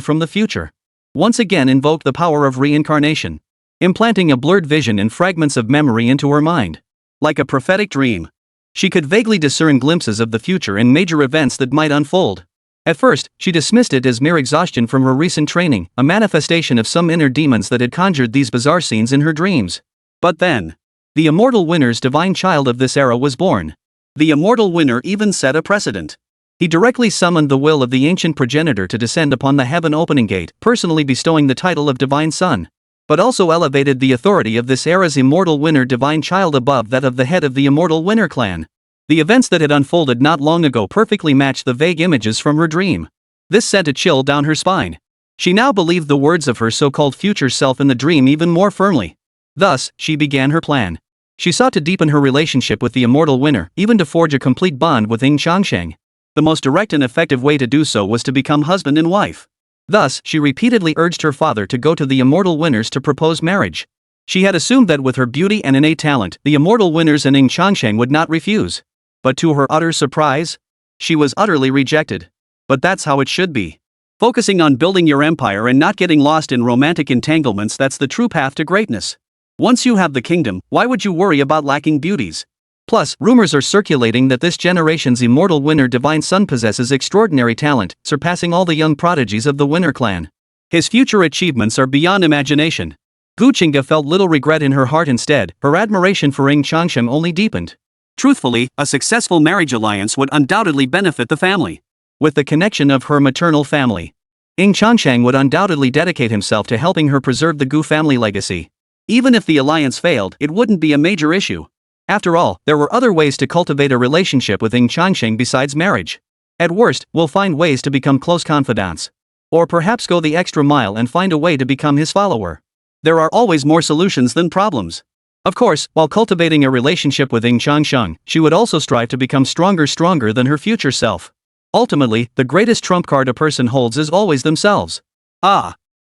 Speaker 2: from the future once again invoked the power of reincarnation, implanting a blurred vision and fragments of memory into her mind.
Speaker 1: Like a prophetic dream,
Speaker 2: she could vaguely discern glimpses of the future and major events that might unfold. At first, she dismissed it as mere exhaustion from her recent training, a manifestation of some inner demons that had conjured these bizarre scenes in her dreams.
Speaker 1: But then,
Speaker 2: the immortal winner's divine child of this era was born.
Speaker 1: The immortal winner even set a precedent.
Speaker 2: He directly summoned the will of the ancient progenitor to descend upon the heaven-opening gate, personally bestowing the title of Divine Son, but also elevated the authority of this era's immortal winner divine child above that of the head of the immortal winner clan. The events that had unfolded not long ago perfectly matched the vague images from her dream. This sent a chill down her spine. She now believed the words of her so-called future self in the dream even more firmly. Thus, she began her plan. She sought to deepen her relationship with the immortal winner, even to forge a complete bond with Ying Changsheng.
Speaker 1: The most direct and effective way to do so was to become husband and wife.
Speaker 2: Thus, she repeatedly urged her father to go to the immortal winners to propose marriage. She had assumed that with her beauty and innate talent, the immortal winners and Ying Changsheng would not refuse. But to her utter surprise,
Speaker 1: she was utterly rejected. But that's how it should be. Focusing on building your empire and not getting lost in romantic entanglements, that's the true path to greatness. Once you have the kingdom, why would you worry about lacking beauties?
Speaker 2: Plus, rumors are circulating that this generation's immortal winner divine son possesses extraordinary talent, surpassing all the young prodigies of the winner clan.
Speaker 1: His future achievements are beyond imagination.
Speaker 2: Gu Qingge felt little regret in her heart. Instead, her admiration for Ying Changsheng only deepened.
Speaker 1: Truthfully, a successful marriage alliance would undoubtedly benefit the family.
Speaker 2: With the connection of her maternal family, Ying Changsheng would undoubtedly dedicate himself to helping her preserve the Gu family legacy.
Speaker 1: Even if the alliance failed, it wouldn't be a major issue.
Speaker 2: After all, there were other ways to cultivate a relationship with Ying Changsheng besides marriage. At worst, we'll find ways to become close confidants. Or perhaps go the extra mile and find a way to become his follower.
Speaker 1: There are always more solutions than problems.
Speaker 2: Of course, while cultivating a relationship with Ying Changsheng, she would also strive to become stronger than her future self. Ultimately, the greatest trump card a person holds is always themselves.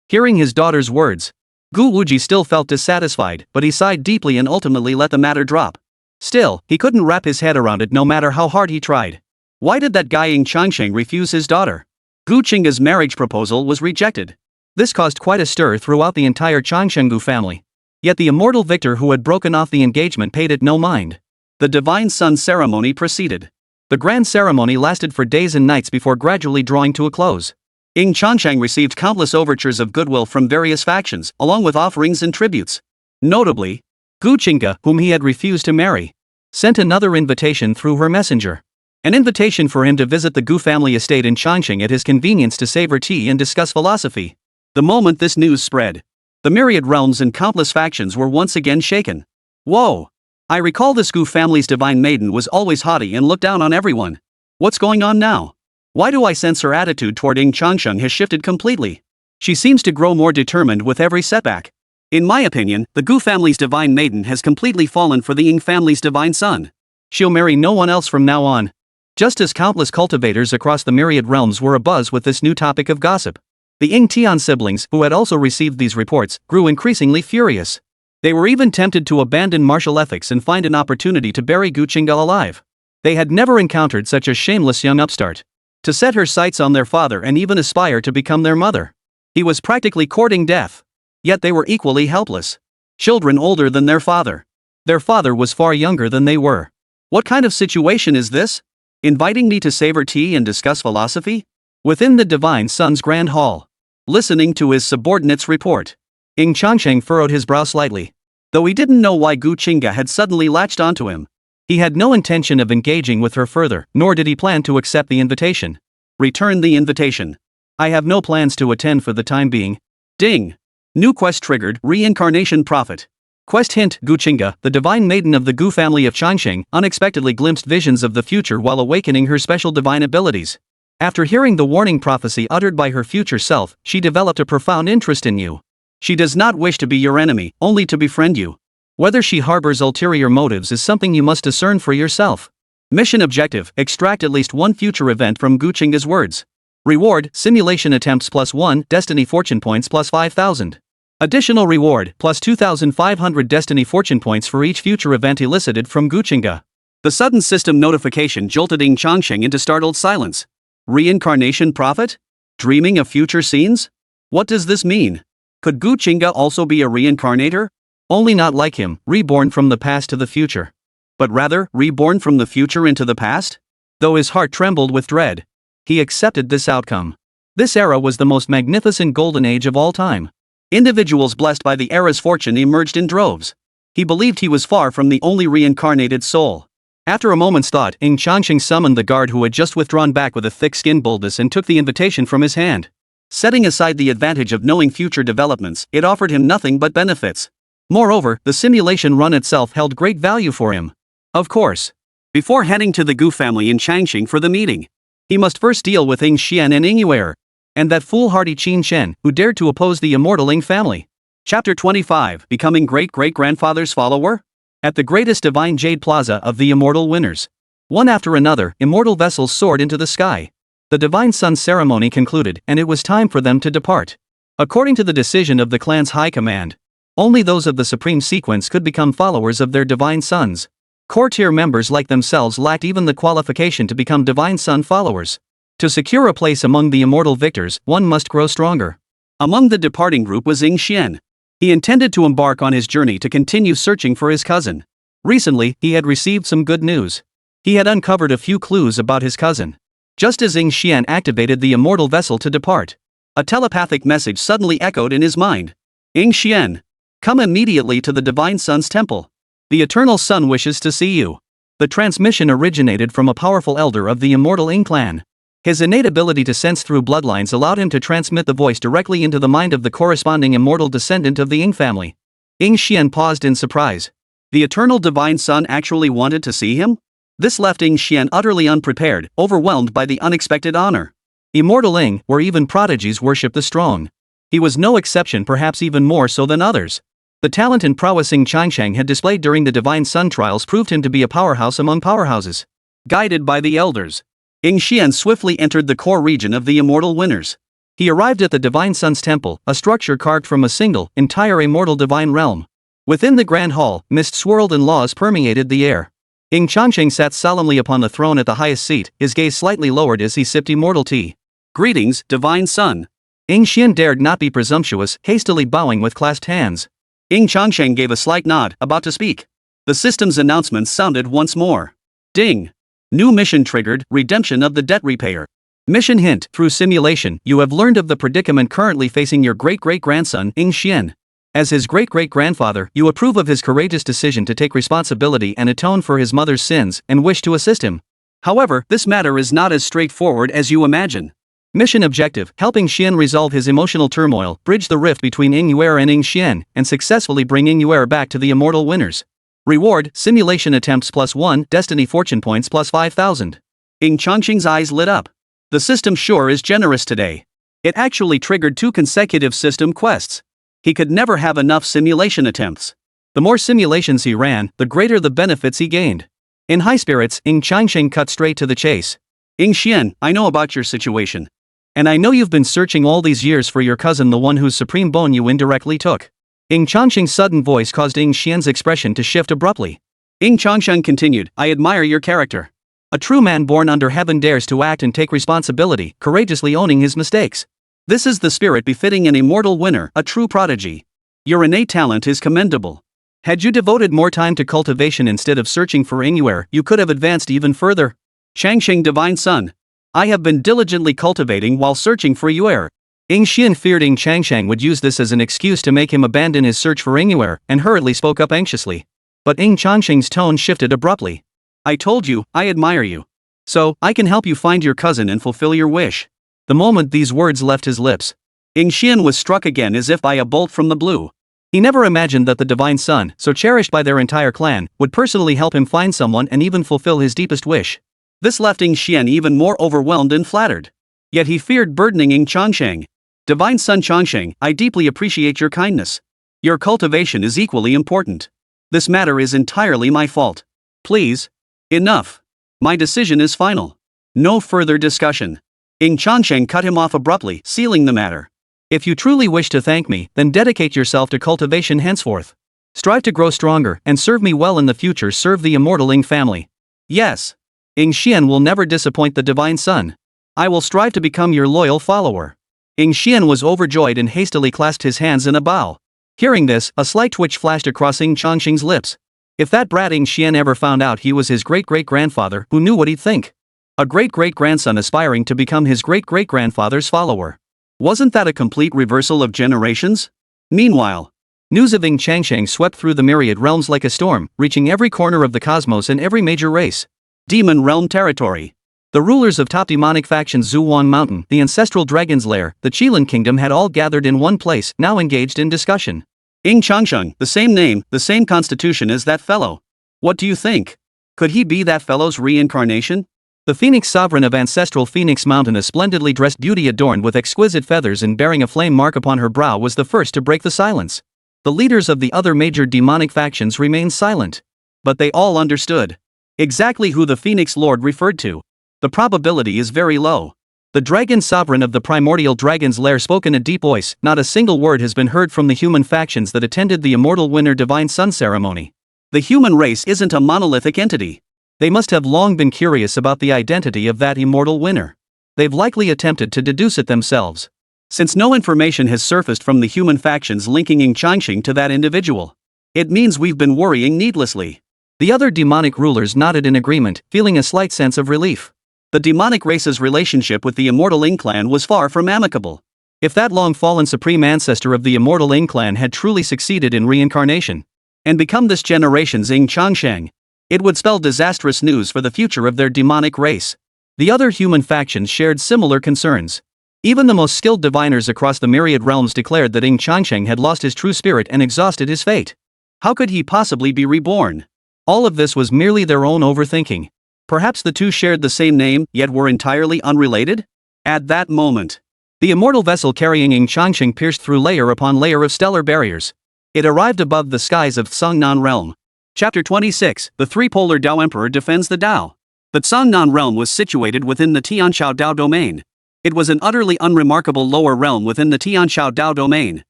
Speaker 2: Hearing his daughter's words, Gu Wuji still felt dissatisfied, but he sighed deeply and ultimately let the matter drop. Still, he couldn't wrap his head around it no matter how hard he tried. Why did that guy Ying Changsheng refuse his daughter?
Speaker 1: Gu Qingge's marriage proposal was rejected.
Speaker 2: This caused quite a stir throughout the entire Changsheng Gu family. Yet the immortal victor who had broken off the engagement paid it no mind.
Speaker 1: The Divine Son ceremony proceeded.
Speaker 2: The grand ceremony lasted for days and nights before gradually drawing to a close.
Speaker 1: Ying Changsheng received countless overtures of goodwill from various factions, along with offerings and tributes. Notably,
Speaker 2: Gu Qingge, whom he had refused to marry, sent another invitation through her messenger. An invitation for him to visit the Gu family estate in Changsheng at his convenience to savor tea and discuss philosophy.
Speaker 1: The moment this news spread, the myriad realms and countless factions were once again shaken. Whoa! I recall this Gu family's divine maiden was always haughty and looked down on everyone. What's going on now? Why do I sense her attitude toward Ying Changsheng has shifted completely? She seems to grow more determined with every setback. In my opinion, the Gu family's divine maiden has completely fallen for the Ying family's divine son.
Speaker 2: She'll marry no one else from now on. Just as countless cultivators across the myriad realms were abuzz with this new topic of gossip. The Ying Tian siblings, who had also received these reports, grew increasingly furious. They were even tempted to abandon martial ethics and find an opportunity to bury Gu Qingga alive. They had never encountered such a shameless young upstart. To set her sights on their father and even aspire to become their mother. He was practically courting death. Yet they were equally helpless. Children older than their father. Their father was far younger than they were. What kind of situation is this? Inviting me to savor tea and discuss philosophy? Within the Divine Son's Grand Hall. Listening to his subordinate's report. Ying Changsheng furrowed his brow slightly. Though he didn't know why Gu Qingga had suddenly latched onto him. He had no intention of engaging with her further, nor did he plan to accept the invitation. Return the invitation. I have no plans to attend for the time being. Ding! New quest triggered, Reincarnation Prophet. Quest hint: Gu Qingga, the divine maiden of the Gu family of Changsheng, unexpectedly glimpsed visions of the future while awakening her special divine abilities. After hearing the warning prophecy uttered by her future self, she developed a profound interest in you. She does not wish to be your enemy, only to befriend you. Whether she harbors ulterior motives is something you must discern for yourself. Mission objective: extract at least one future event from Gu Qingga's words. Reward: simulation attempts +1, destiny fortune points +5,000. Additional reward, +2,500 destiny fortune points for each future event elicited from Gu Qingga. The sudden system notification jolted Ying Changsheng into startled silence. Reincarnation Prophet? Dreaming of future scenes? What does this mean? Could Gu Qingga also be a reincarnator? Only not like him, reborn from the past to the future. But rather, reborn from the future into the past? Though his heart trembled with dread, he accepted this outcome. This era was the most magnificent golden age of all time. Individuals blessed by the era's fortune emerged in droves. He believed he was far from the only reincarnated soul. After a moment's thought, Ying Changsheng summoned the guard who had just withdrawn back with a thick-skinned boldness and took the invitation from his hand. Setting aside the advantage of knowing future developments, it offered him nothing but benefits. Moreover, the simulation run itself held great value for him. Of course. Before heading to the Gu family in Changxing for the meeting, he must first deal with Ying Xian and Ying Yuer, and that foolhardy Qin Shen, who dared to oppose the immortal Ying family. Chapter 25, Becoming Great-Great-Grandfather's Follower? At the greatest divine jade plaza of the immortal winners. One after another, immortal vessels soared into the sky. The divine sun ceremony concluded, and it was time for them to depart. According to the decision of the clan's high command, only those of the supreme sequence could become followers of their divine sons. Core-tier members like themselves lacked even the qualification to become divine sun followers. To secure a place among the immortal victors, one must grow stronger. Among the departing group was Ying Xian. He intended to embark on his journey to continue searching for his cousin. Recently, he had received some good news. He had uncovered a few clues about his cousin. Just as Ying Xian activated the immortal vessel to depart, a telepathic message suddenly echoed in his mind. Ying Xian, come immediately to the Divine Sun's temple. The Eternal Sun wishes to see you. The transmission originated from a powerful elder of the immortal Ying Clan. His innate ability to sense through bloodlines allowed him to transmit the voice directly into the mind of the corresponding immortal descendant of the Ying family. Ying Xian paused in surprise. The Eternal Divine Sun actually wanted to see him? This left Ying Xian utterly unprepared, overwhelmed by the unexpected honor. Immortal Ying, where even prodigies worship the strong. He was no exception, perhaps even more so than others. The talent and prowess Ying Changsheng had displayed during the Divine Sun trials proved him to be a powerhouse among powerhouses. Guided by the elders, Ying Xian swiftly entered the core region of the immortal winners. He arrived at the Divine Sun's temple, a structure carved from a single, entire immortal divine realm. Within the grand hall, mist swirled and laws permeated the air. Ying Changsheng sat solemnly upon the throne at the highest seat, his gaze slightly lowered as he sipped immortal tea. Greetings, Divine Sun. Ying Xian dared not be presumptuous, hastily bowing with clasped hands. Ying Changsheng gave a slight nod, about to speak. The system's announcements sounded once more. Ding! New mission triggered, redemption of the debt repayer. Mission hint: through simulation, you have learned of the predicament currently facing your great-great-grandson, Ying Xian. As his great-great-grandfather, you approve of his courageous decision to take responsibility and atone for his mother's sins, and wish to assist him. However, this matter is not as straightforward as you imagine. Mission objective: helping Xian resolve his emotional turmoil, bridge the rift between Ying Yuer and Ying Xian, and successfully bring Ying Yuer back to the immortal winners. Reward: simulation attempts +1, destiny fortune points +5,000. Ying Changsheng's eyes lit up. The system sure is generous today. It actually triggered 2 consecutive system quests.
Speaker 1: He could never have enough simulation attempts.
Speaker 2: The more simulations he ran, the greater the benefits he gained. In high spirits, Ying Changsheng cut straight to the chase.
Speaker 1: Ying Xian, I know about your situation.
Speaker 2: And I know you've been searching all these years for your cousin, the one whose supreme bone you indirectly took. Ying Changsheng's sudden voice caused Ying Xian's expression to shift abruptly.
Speaker 1: Ying Changsheng continued, I admire your character.
Speaker 2: A true man born under heaven dares to act and take responsibility, courageously owning his mistakes.
Speaker 1: This is the spirit befitting an immortal winner, a true prodigy. Your innate talent is commendable.
Speaker 2: Had you devoted more time to cultivation instead of searching for heir, you could have advanced even further.
Speaker 1: Changsheng Divine Son. I have been diligently cultivating while searching for heir.
Speaker 2: Ying Xian feared Ying Changsheng would use this as an excuse to make him abandon his search for heir, and hurriedly spoke up anxiously. But Ying Changsheng's tone shifted abruptly.
Speaker 1: I told you, I admire you. So, I can help you find your cousin and fulfill your wish.
Speaker 2: The moment these words left his lips,
Speaker 1: Ying Xian was struck again as if by a bolt from the blue.
Speaker 2: He never imagined that the Divine Son, so cherished by their entire clan, would personally help him find someone and even fulfill his deepest wish.
Speaker 1: This left Ying Xian even more overwhelmed and flattered. Yet he feared burdening Ying Changsheng. Divine Son Changsheng, I deeply appreciate your kindness. Your cultivation is equally important. This matter is entirely my fault. Please. Enough. My decision is final. No further discussion. Ying Changsheng cut him off abruptly, sealing the matter.
Speaker 2: If you truly wish to thank me, then dedicate yourself to cultivation henceforth. Strive to grow stronger, and serve me well in the future. Serve the immortal Ying family.
Speaker 1: Yes.
Speaker 2: Ying Xian will never disappoint the Divine Son.
Speaker 1: I will strive to become your loyal follower.
Speaker 2: Ying Xian was overjoyed and hastily clasped his hands in a bow. Hearing this, a slight twitch flashed across Ying Changsheng's lips. If that brat Ying Xian ever found out he was his great-great-grandfather, who knew what he'd think? A great-great-grandson aspiring to become his great-great-grandfather's follower.
Speaker 1: Wasn't that a complete reversal of generations? Meanwhile,
Speaker 2: news of Ying Changsheng swept through the myriad realms like a storm, reaching every corner of the cosmos and every major race.
Speaker 1: Demon realm territory.
Speaker 2: The rulers of top demonic factions Zuwan Mountain, the ancestral dragon's lair, the Qilin kingdom had all gathered in one place, now engaged in discussion.
Speaker 1: Ying Changsheng, the same name, the same constitution as that fellow. What do you think? Could he be that fellow's reincarnation?
Speaker 2: The Phoenix sovereign of ancestral Phoenix Mountain, a splendidly dressed beauty adorned with exquisite feathers and bearing a flame mark upon her brow, was the first to break the silence. The leaders of the other major demonic factions remained silent. But they all understood exactly who the Phoenix Lord referred to. The probability is very low. The dragon sovereign of the primordial dragon's lair spoke in a deep voice. Not a single word has been heard from the human factions that attended the immortal winner Divine Son ceremony.
Speaker 1: The human race isn't a monolithic entity.
Speaker 2: They must have long been curious about the identity of that immortal winner. They've likely attempted to deduce it themselves.
Speaker 1: Since no information has surfaced from the human factions linking Ying Changsheng to that individual, it means we've been worrying needlessly.
Speaker 2: The other demonic rulers nodded in agreement, feeling a slight sense of relief.
Speaker 1: The demonic race's relationship with the immortal Ying Clan was far from amicable.
Speaker 2: If that long-fallen supreme ancestor of the immortal Ying Clan had truly succeeded in reincarnation,
Speaker 1: and become this generation's Ying Changsheng, it would spell disastrous news for the future of their demonic race.
Speaker 2: The other human factions shared similar concerns. Even the most skilled diviners across the myriad realms declared that Ying Changsheng had lost his true spirit and exhausted his fate.
Speaker 1: How could he possibly be reborn?
Speaker 2: All of this was merely their own overthinking.
Speaker 1: Perhaps the two shared the same name, yet were entirely unrelated? At that moment,
Speaker 2: the immortal vessel carrying Ying Changsheng pierced through layer upon layer of stellar barriers. It arrived above the skies of Tsangnan realm.
Speaker 1: Chapter 26, The Three-Polar Dao Emperor Defends the Dao. The Tsangnan realm was situated within the Tianshao Dao domain. It was an utterly unremarkable lower realm within the Tianshao Dao domain.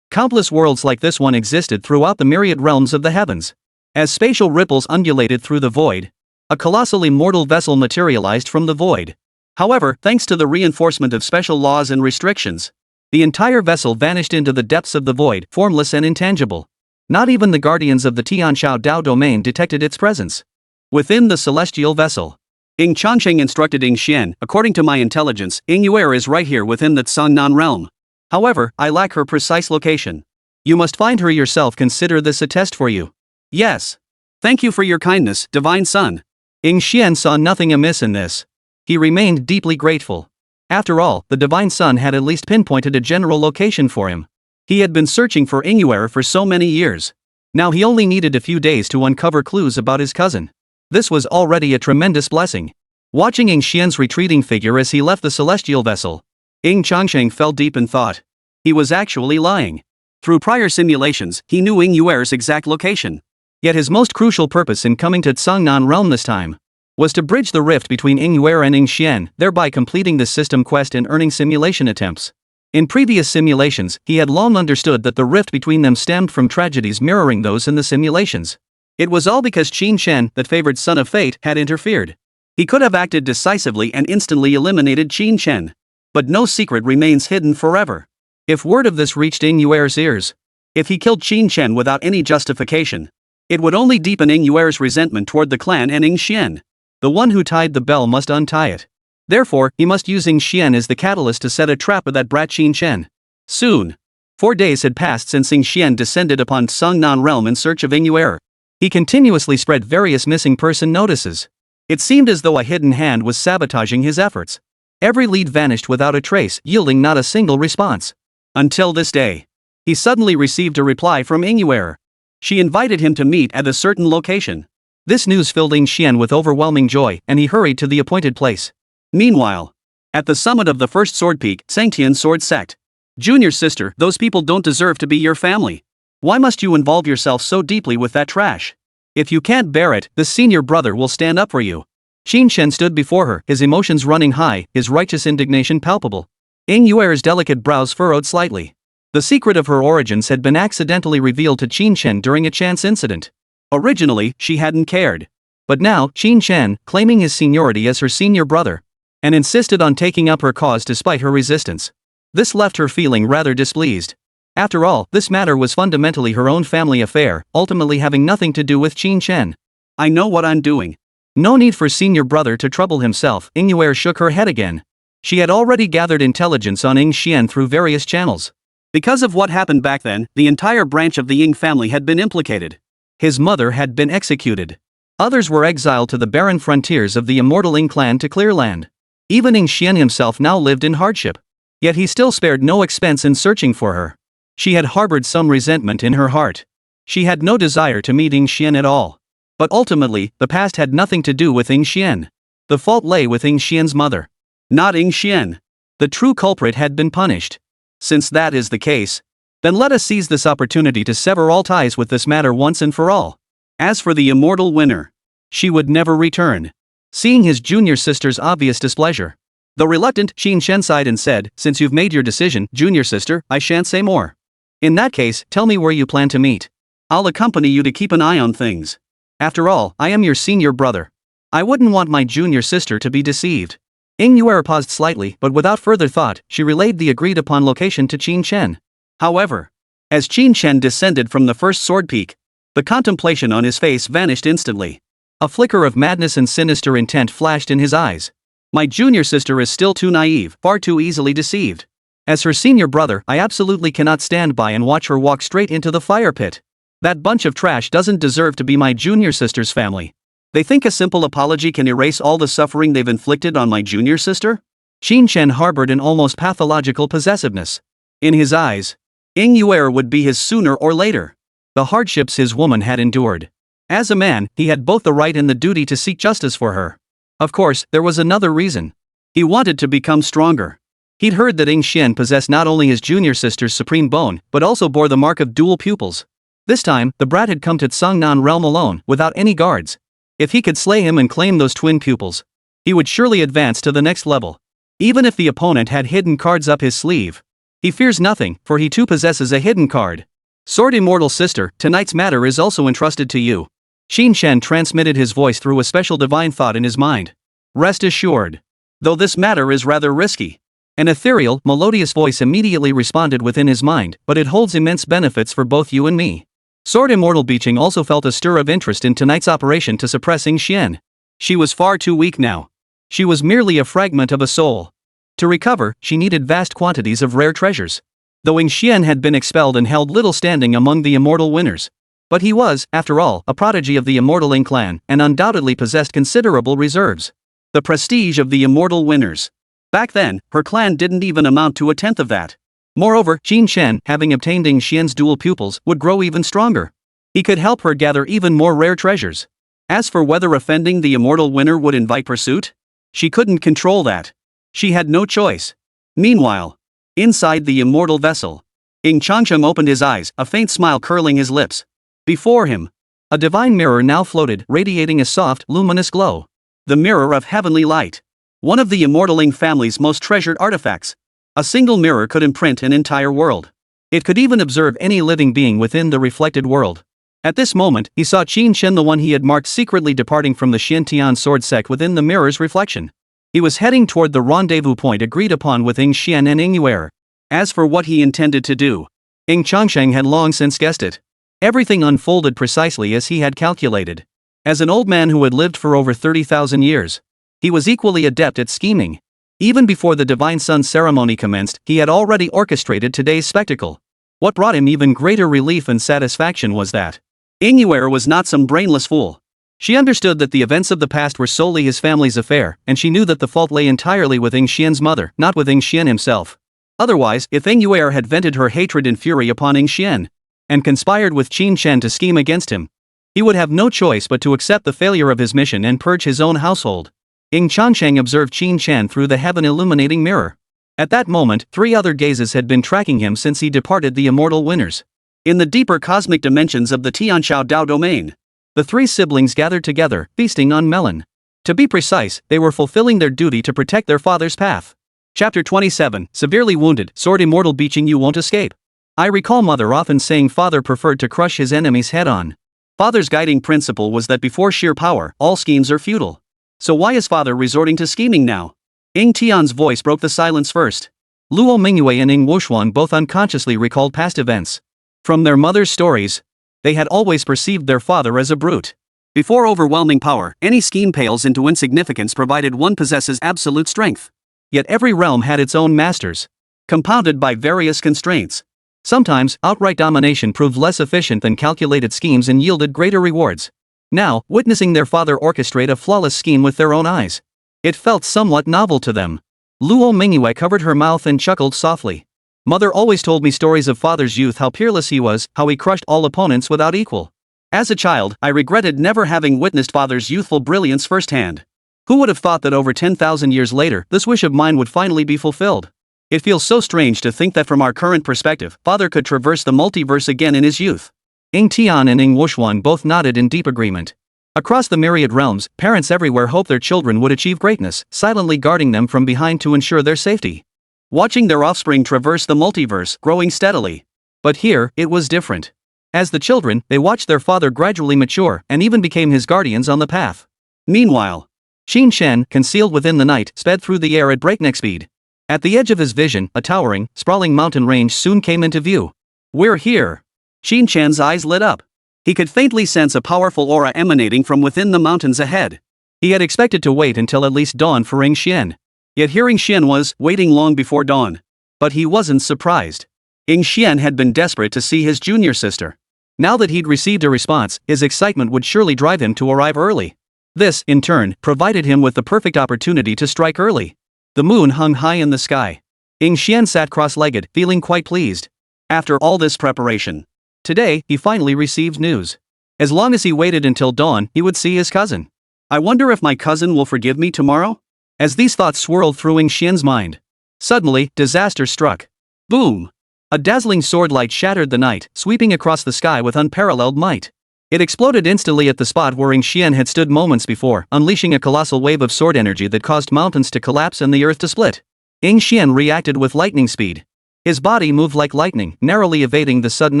Speaker 2: Countless worlds like this one existed throughout the myriad realms of the heavens. As spatial ripples undulated through the void, a colossal immortal vessel materialized from the void.
Speaker 1: However, thanks to the reinforcement of special laws and restrictions,
Speaker 2: the entire vessel vanished into the depths of the void, formless and intangible. Not even the guardians of the Tianshao Dao domain detected its presence.
Speaker 1: Within the celestial vessel, Ying Changsheng instructed Ying Xian, according to my intelligence, Ying Yuer is right here within the Tsangnan realm. However, I lack her precise location.
Speaker 2: You must find her yourself. Consider this a test for you.
Speaker 1: Yes. Thank you for your kindness, Divine Son.
Speaker 2: Ying Xian saw nothing amiss in this. He remained deeply grateful. After all, the Divine Son had at least pinpointed a general location for him. He had been searching for Ying Yuer for so many years. Now he only needed a few days to uncover clues about his cousin. This was already a tremendous blessing. Watching Ying Xian's retreating figure as he left the celestial vessel, Ying Changsheng fell deep in thought. He was actually lying.
Speaker 1: Through prior simulations, he knew Ying Yuer's exact location.
Speaker 2: Yet his most crucial purpose in coming to Tsangnan realm this time was to bridge the rift between Ying Yuer and Qingxian, thereby completing the system quest and earning simulation attempts. In previous simulations, he had long understood that the rift between them stemmed from tragedies mirroring those in the simulations. It was all because Qingxian, that favored son of fate, had interfered. He could have acted decisively and instantly eliminated Qingxian. But no secret remains hidden forever. If word of this reached Ying Yuer's ears, if he killed Qingxian without any justification, it would only deepen Ying Yuer's resentment toward the clan and Qingxian. The one who tied the bell must untie it. Therefore, he must use Qingxian as the catalyst to set a trap of that brat Qingxian. Soon. 4 days had passed since Qingxian descended upon Tsangnan realm in search of Ying Yuer. He continuously spread various missing person notices. It seemed as though a hidden hand was sabotaging his efforts. Every lead vanished without a trace, yielding not a single response. Until this day. He suddenly received a reply from Ying Yuer. She invited him to meet at a certain location. This news filled Qingxian with overwhelming joy, and he hurried to the appointed place. Meanwhile, at the summit of the first sword peak, Sangtian sword sect. Junior sister, those people don't deserve to be your family. Why must you involve yourself so deeply with that trash? If you can't bear it, the senior brother will stand up for you. Qingxian stood before her, his emotions running high, his righteous indignation palpable. Ying Yuer's delicate brows furrowed slightly. The secret of her origins had been accidentally revealed to Qingxian during a chance incident. Originally, she hadn't cared. But now, Qingxian, claiming his seniority as her senior brother, and insisted on taking up her cause despite her resistance. This left her feeling rather displeased. After all, this matter was fundamentally her own family affair, ultimately having nothing to do with Qingxian.
Speaker 1: I know what I'm doing.
Speaker 2: No need for senior brother to trouble himself. Ying Yuer shook her head again. She had already gathered intelligence on Qingxian through various channels.
Speaker 1: Because of what happened back then, the entire branch of the Ying family had been implicated.
Speaker 2: His mother had been executed. Others were exiled to the barren frontiers of the immortal Ying Clan to clear land. Even Qingxian himself now lived in hardship. Yet he still spared no expense in searching for her. She had harbored some resentment in her heart. She had no desire to meet Qingxian at all. But ultimately, the past had nothing to do with Qingxian. The fault lay with Qingxian's mother.
Speaker 1: Not Qingxian.
Speaker 2: The true culprit had been punished. Since that is the case, then let us seize this opportunity to sever all ties with this matter once and for all. As for the immortal winner, she would never return. Seeing his junior sister's obvious displeasure, the reluctant Qingxian sighed and said, "Since you've made your decision, junior sister, I shan't say more. In that case, tell me where you plan to meet. I'll accompany you to keep an eye on things. After all, I am your senior brother. I wouldn't want my junior sister to be deceived." Ying Yuer paused slightly, but without further thought, she relayed the agreed-upon location to Qingxian. However, as Qingxian descended from the first sword peak, the contemplation on his face vanished instantly. A flicker of madness and sinister intent flashed in his eyes. My junior sister is still too naive, far too easily deceived. As her senior brother, I absolutely cannot stand by and watch her walk straight into the fire pit. That bunch of trash doesn't deserve to be my junior sister's family. They think a simple apology can erase all the suffering they've inflicted on my junior sister? Qingxian harbored an almost pathological possessiveness. In his eyes, Ying Yuer would be his sooner or later. The hardships his woman had endured. As a man, he had both the right and the duty to seek justice for her. Of course, there was another reason. He wanted to become stronger. He'd heard that Qingxian possessed not only his junior sister's supreme bone, but also bore the mark of dual pupils. This time, the brat had come to Tsangnan realm alone, without any guards. If he could slay him and claim those twin pupils, he would surely advance to the next level. Even if the opponent had hidden cards up his sleeve, he fears nothing, for he too possesses a hidden card. Sword Immortal Sister, tonight's matter is also entrusted to you. Qingxian transmitted his voice through a special divine thought in his mind. Rest assured. Though this matter is rather risky. An ethereal, melodious voice immediately responded within his mind, but it holds immense benefits for both you and me. Sword Immortal Beeching also felt a stir of interest in tonight's operation to suppress Qingxian. She was far too weak now. She was merely a fragment of a soul. To recover, she needed vast quantities of rare treasures. Though Qingxian had been expelled and held little standing among the immortal winners. But he was, after all, a prodigy of the immortal Ying Clan, and undoubtedly possessed considerable reserves. The prestige of the immortal winners. Back then, her clan didn't even amount to a tenth of that. Moreover, Qingxian, having obtained Qingxian's dual pupils, would grow even stronger. He could help her gather even more rare treasures. As for whether offending the immortal winner would invite pursuit, she couldn't control that. She had no choice. Meanwhile, inside the immortal vessel,
Speaker 1: Ying Changsheng opened his eyes, a faint smile curling his lips. Before him, a divine mirror now floated, radiating a soft, luminous glow. The mirror of heavenly light. One of the immortal Ying family's most treasured artifacts. A single mirror could imprint an entire world. It could even observe any living being within the reflected world. At this moment, he saw Qingxian, the one he had marked secretly departing from the Xiantian sword sect within the mirror's reflection. He was heading toward the rendezvous point agreed upon with Ying Xian and Ying Yuer. As for what he intended to do, Ying Changsheng had long since guessed it. Everything unfolded precisely as he had calculated. As an old man who had lived for over 30,000 years, he was equally adept at scheming. Even before the Divine Sun ceremony commenced, he had already orchestrated today's spectacle. What brought him even greater relief and satisfaction was that Ying Yuer was not some brainless fool. She understood that the events of the past were solely his family's affair, and she knew that the fault lay entirely with Ying Xian's mother, not with Ying Xian himself. Otherwise, if Ying Yuer had vented her hatred and fury upon Ying Xian, and conspired with Qingxian to scheme against him, he would have no choice but to accept the failure of his mission and purge his own household. Ying Changsheng observed Qingxian through the heaven-illuminating mirror. At that moment, 3 other gazes had been tracking him since he departed the immortal winners. In the deeper cosmic dimensions of the Tianshao Dao domain, the 3 siblings gathered together, feasting on melon. To be precise, they were fulfilling their duty to protect their father's path. Chapter 27, Severely Wounded, Sword Immortal Beaching You Won't Escape. I recall mother often saying father preferred to crush his enemies head on. Father's guiding principle was that before sheer power, all schemes are futile. So why is father resorting to scheming now? Ying Tian's voice broke the silence first. Luo Mingyue and Ying Wushuan both unconsciously recalled past events. From their mother's stories, they had always perceived their father as a brute. Before overwhelming power, any scheme pales into insignificance provided one possesses absolute strength. Yet every realm had its own masters, compounded by various constraints. Sometimes, outright domination proved less efficient than calculated schemes and yielded greater rewards. Now, witnessing their father orchestrate a flawless scheme with their own eyes, it felt somewhat novel to them. Luo Mingyue covered her mouth and chuckled softly. Mother always told me stories of father's youth, how peerless he was, how he crushed all opponents without equal. As a child, I regretted never having witnessed father's youthful brilliance firsthand. Who would have thought that over 10,000 years later, this wish of mine would finally be fulfilled? It feels so strange to think that from our current perspective, father could traverse the multiverse again in his youth. Ying Tian and Ying Wushuan both nodded in deep agreement. Across the myriad realms, parents everywhere hope their children would achieve greatness, silently guarding them from behind to ensure their safety. Watching their offspring traverse the multiverse, growing steadily. But here, it was different. As the children, they watched their father gradually mature, and even became his guardians on the path. Meanwhile, Qingxian, concealed within the night, sped through the air at breakneck speed. At the edge of his vision, a towering, sprawling mountain range soon came into view. We're here. Qingxian's eyes lit up. He could faintly sense a powerful aura emanating from within the mountains ahead. He had expected to wait until at least dawn for Ying Xian. Yet hearing Xian was waiting long before dawn. But he wasn't surprised. Ying Xian had been desperate to see his junior sister. Now that he'd received a response, his excitement would surely drive him to arrive early. This, in turn, provided him with the perfect opportunity to strike early. The moon hung high in the sky. Ying Xian sat cross-legged, feeling quite pleased. After all this preparation, today, he finally received news. As long as he waited until dawn, he would see his cousin. I wonder if my cousin will forgive me tomorrow? As these thoughts swirled through Ying Xian's mind, suddenly, disaster struck. Boom! A dazzling sword light shattered the night, sweeping across the sky with unparalleled might. It exploded instantly at the spot where Ying Xian had stood moments before, unleashing a colossal wave of sword energy that caused mountains to collapse and the earth to split. Ying Xian reacted with lightning speed. His body moved like lightning, narrowly evading the sudden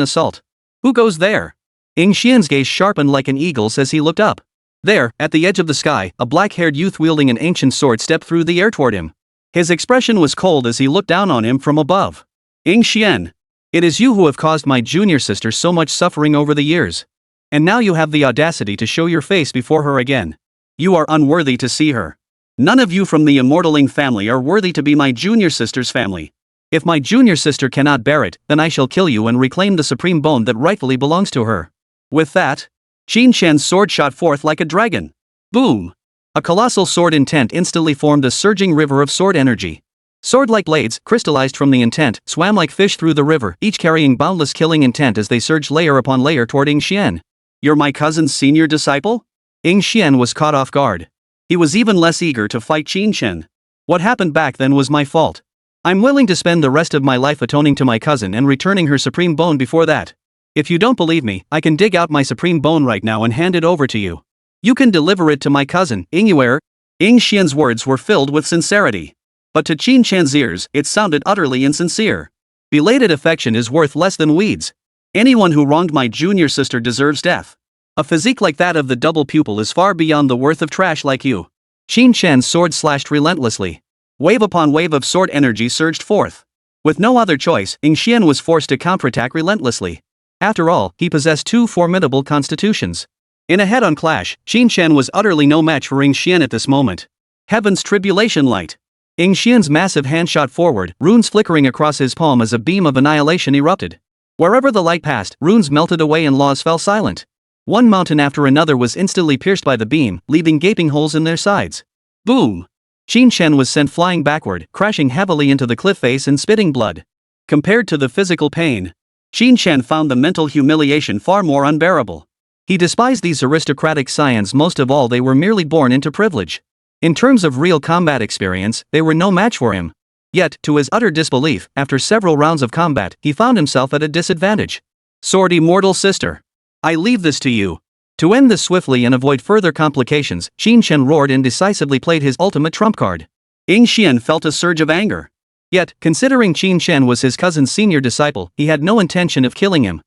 Speaker 1: assault. Who goes there? Ying Xian's gaze sharpened like an eagle's as he looked up. There, at the edge of the sky, a black-haired youth wielding an ancient sword stepped through the air toward him. His expression was cold as he looked down on him from above. Ying Xian, it is you who have caused my junior sister so much suffering over the years. And now you have the audacity to show your face before her again. You are unworthy to see her. None of you from the immortal Ying family are worthy to be my junior sister's family. If my junior sister cannot bear it, then I shall kill you and reclaim the supreme bone that rightfully belongs to her. With that, Qingxian's sword shot forth like a dragon. Boom! A colossal sword intent instantly formed a surging river of sword energy. Sword-like blades, crystallized from the intent, swam like fish through the river, each carrying boundless killing intent as they surged layer upon layer toward Ying Xian. You're my cousin's senior disciple? Ying Xian was caught off guard. He was even less eager to fight Qingxian. What happened back then was my fault.
Speaker 2: I'm willing to spend the rest of my life atoning to my cousin and returning her supreme bone before that. If you don't believe me, I can dig out my supreme bone right now and hand it over to you. You can deliver it to my cousin, Ying. Ying Xian's words were filled with sincerity. But to Qin Chan's ears, it sounded utterly insincere. Belated affection is worth less than weeds. Anyone who wronged my junior sister deserves death. A physique like that of the double pupil is far beyond the worth of trash like you. Qin Chan's sword slashed relentlessly. Wave upon wave of sword energy surged forth. With no other choice, Ying Xian was forced to counterattack relentlessly. After all, he possessed two formidable constitutions. In a head-on clash, Qin Chan was utterly no match for Ying Xian at this moment. Heaven's tribulation light. Ying Xian's massive hand shot forward, runes flickering across his palm as a beam of annihilation erupted. Wherever the light passed, runes melted away and laws fell silent. One mountain after another was instantly pierced by the beam, leaving gaping holes in their sides. Boom! Qin Chen was sent flying backward, crashing heavily into the cliff face and spitting blood. Compared to the physical pain, Qin Chen found the mental humiliation far more unbearable. He despised these aristocratic scions, most of all they were merely born into privilege. In terms of real combat experience, they were no match for him. Yet, to his utter disbelief, after several rounds of combat, he found himself at a disadvantage. Sword immortal sister. I leave this to you. To end this swiftly and avoid further complications, Qin Chen roared and decisively played his ultimate trump card. Ying Xian felt a surge of anger. Yet, considering Qin Chen was his cousin's senior disciple, he had no intention of killing him.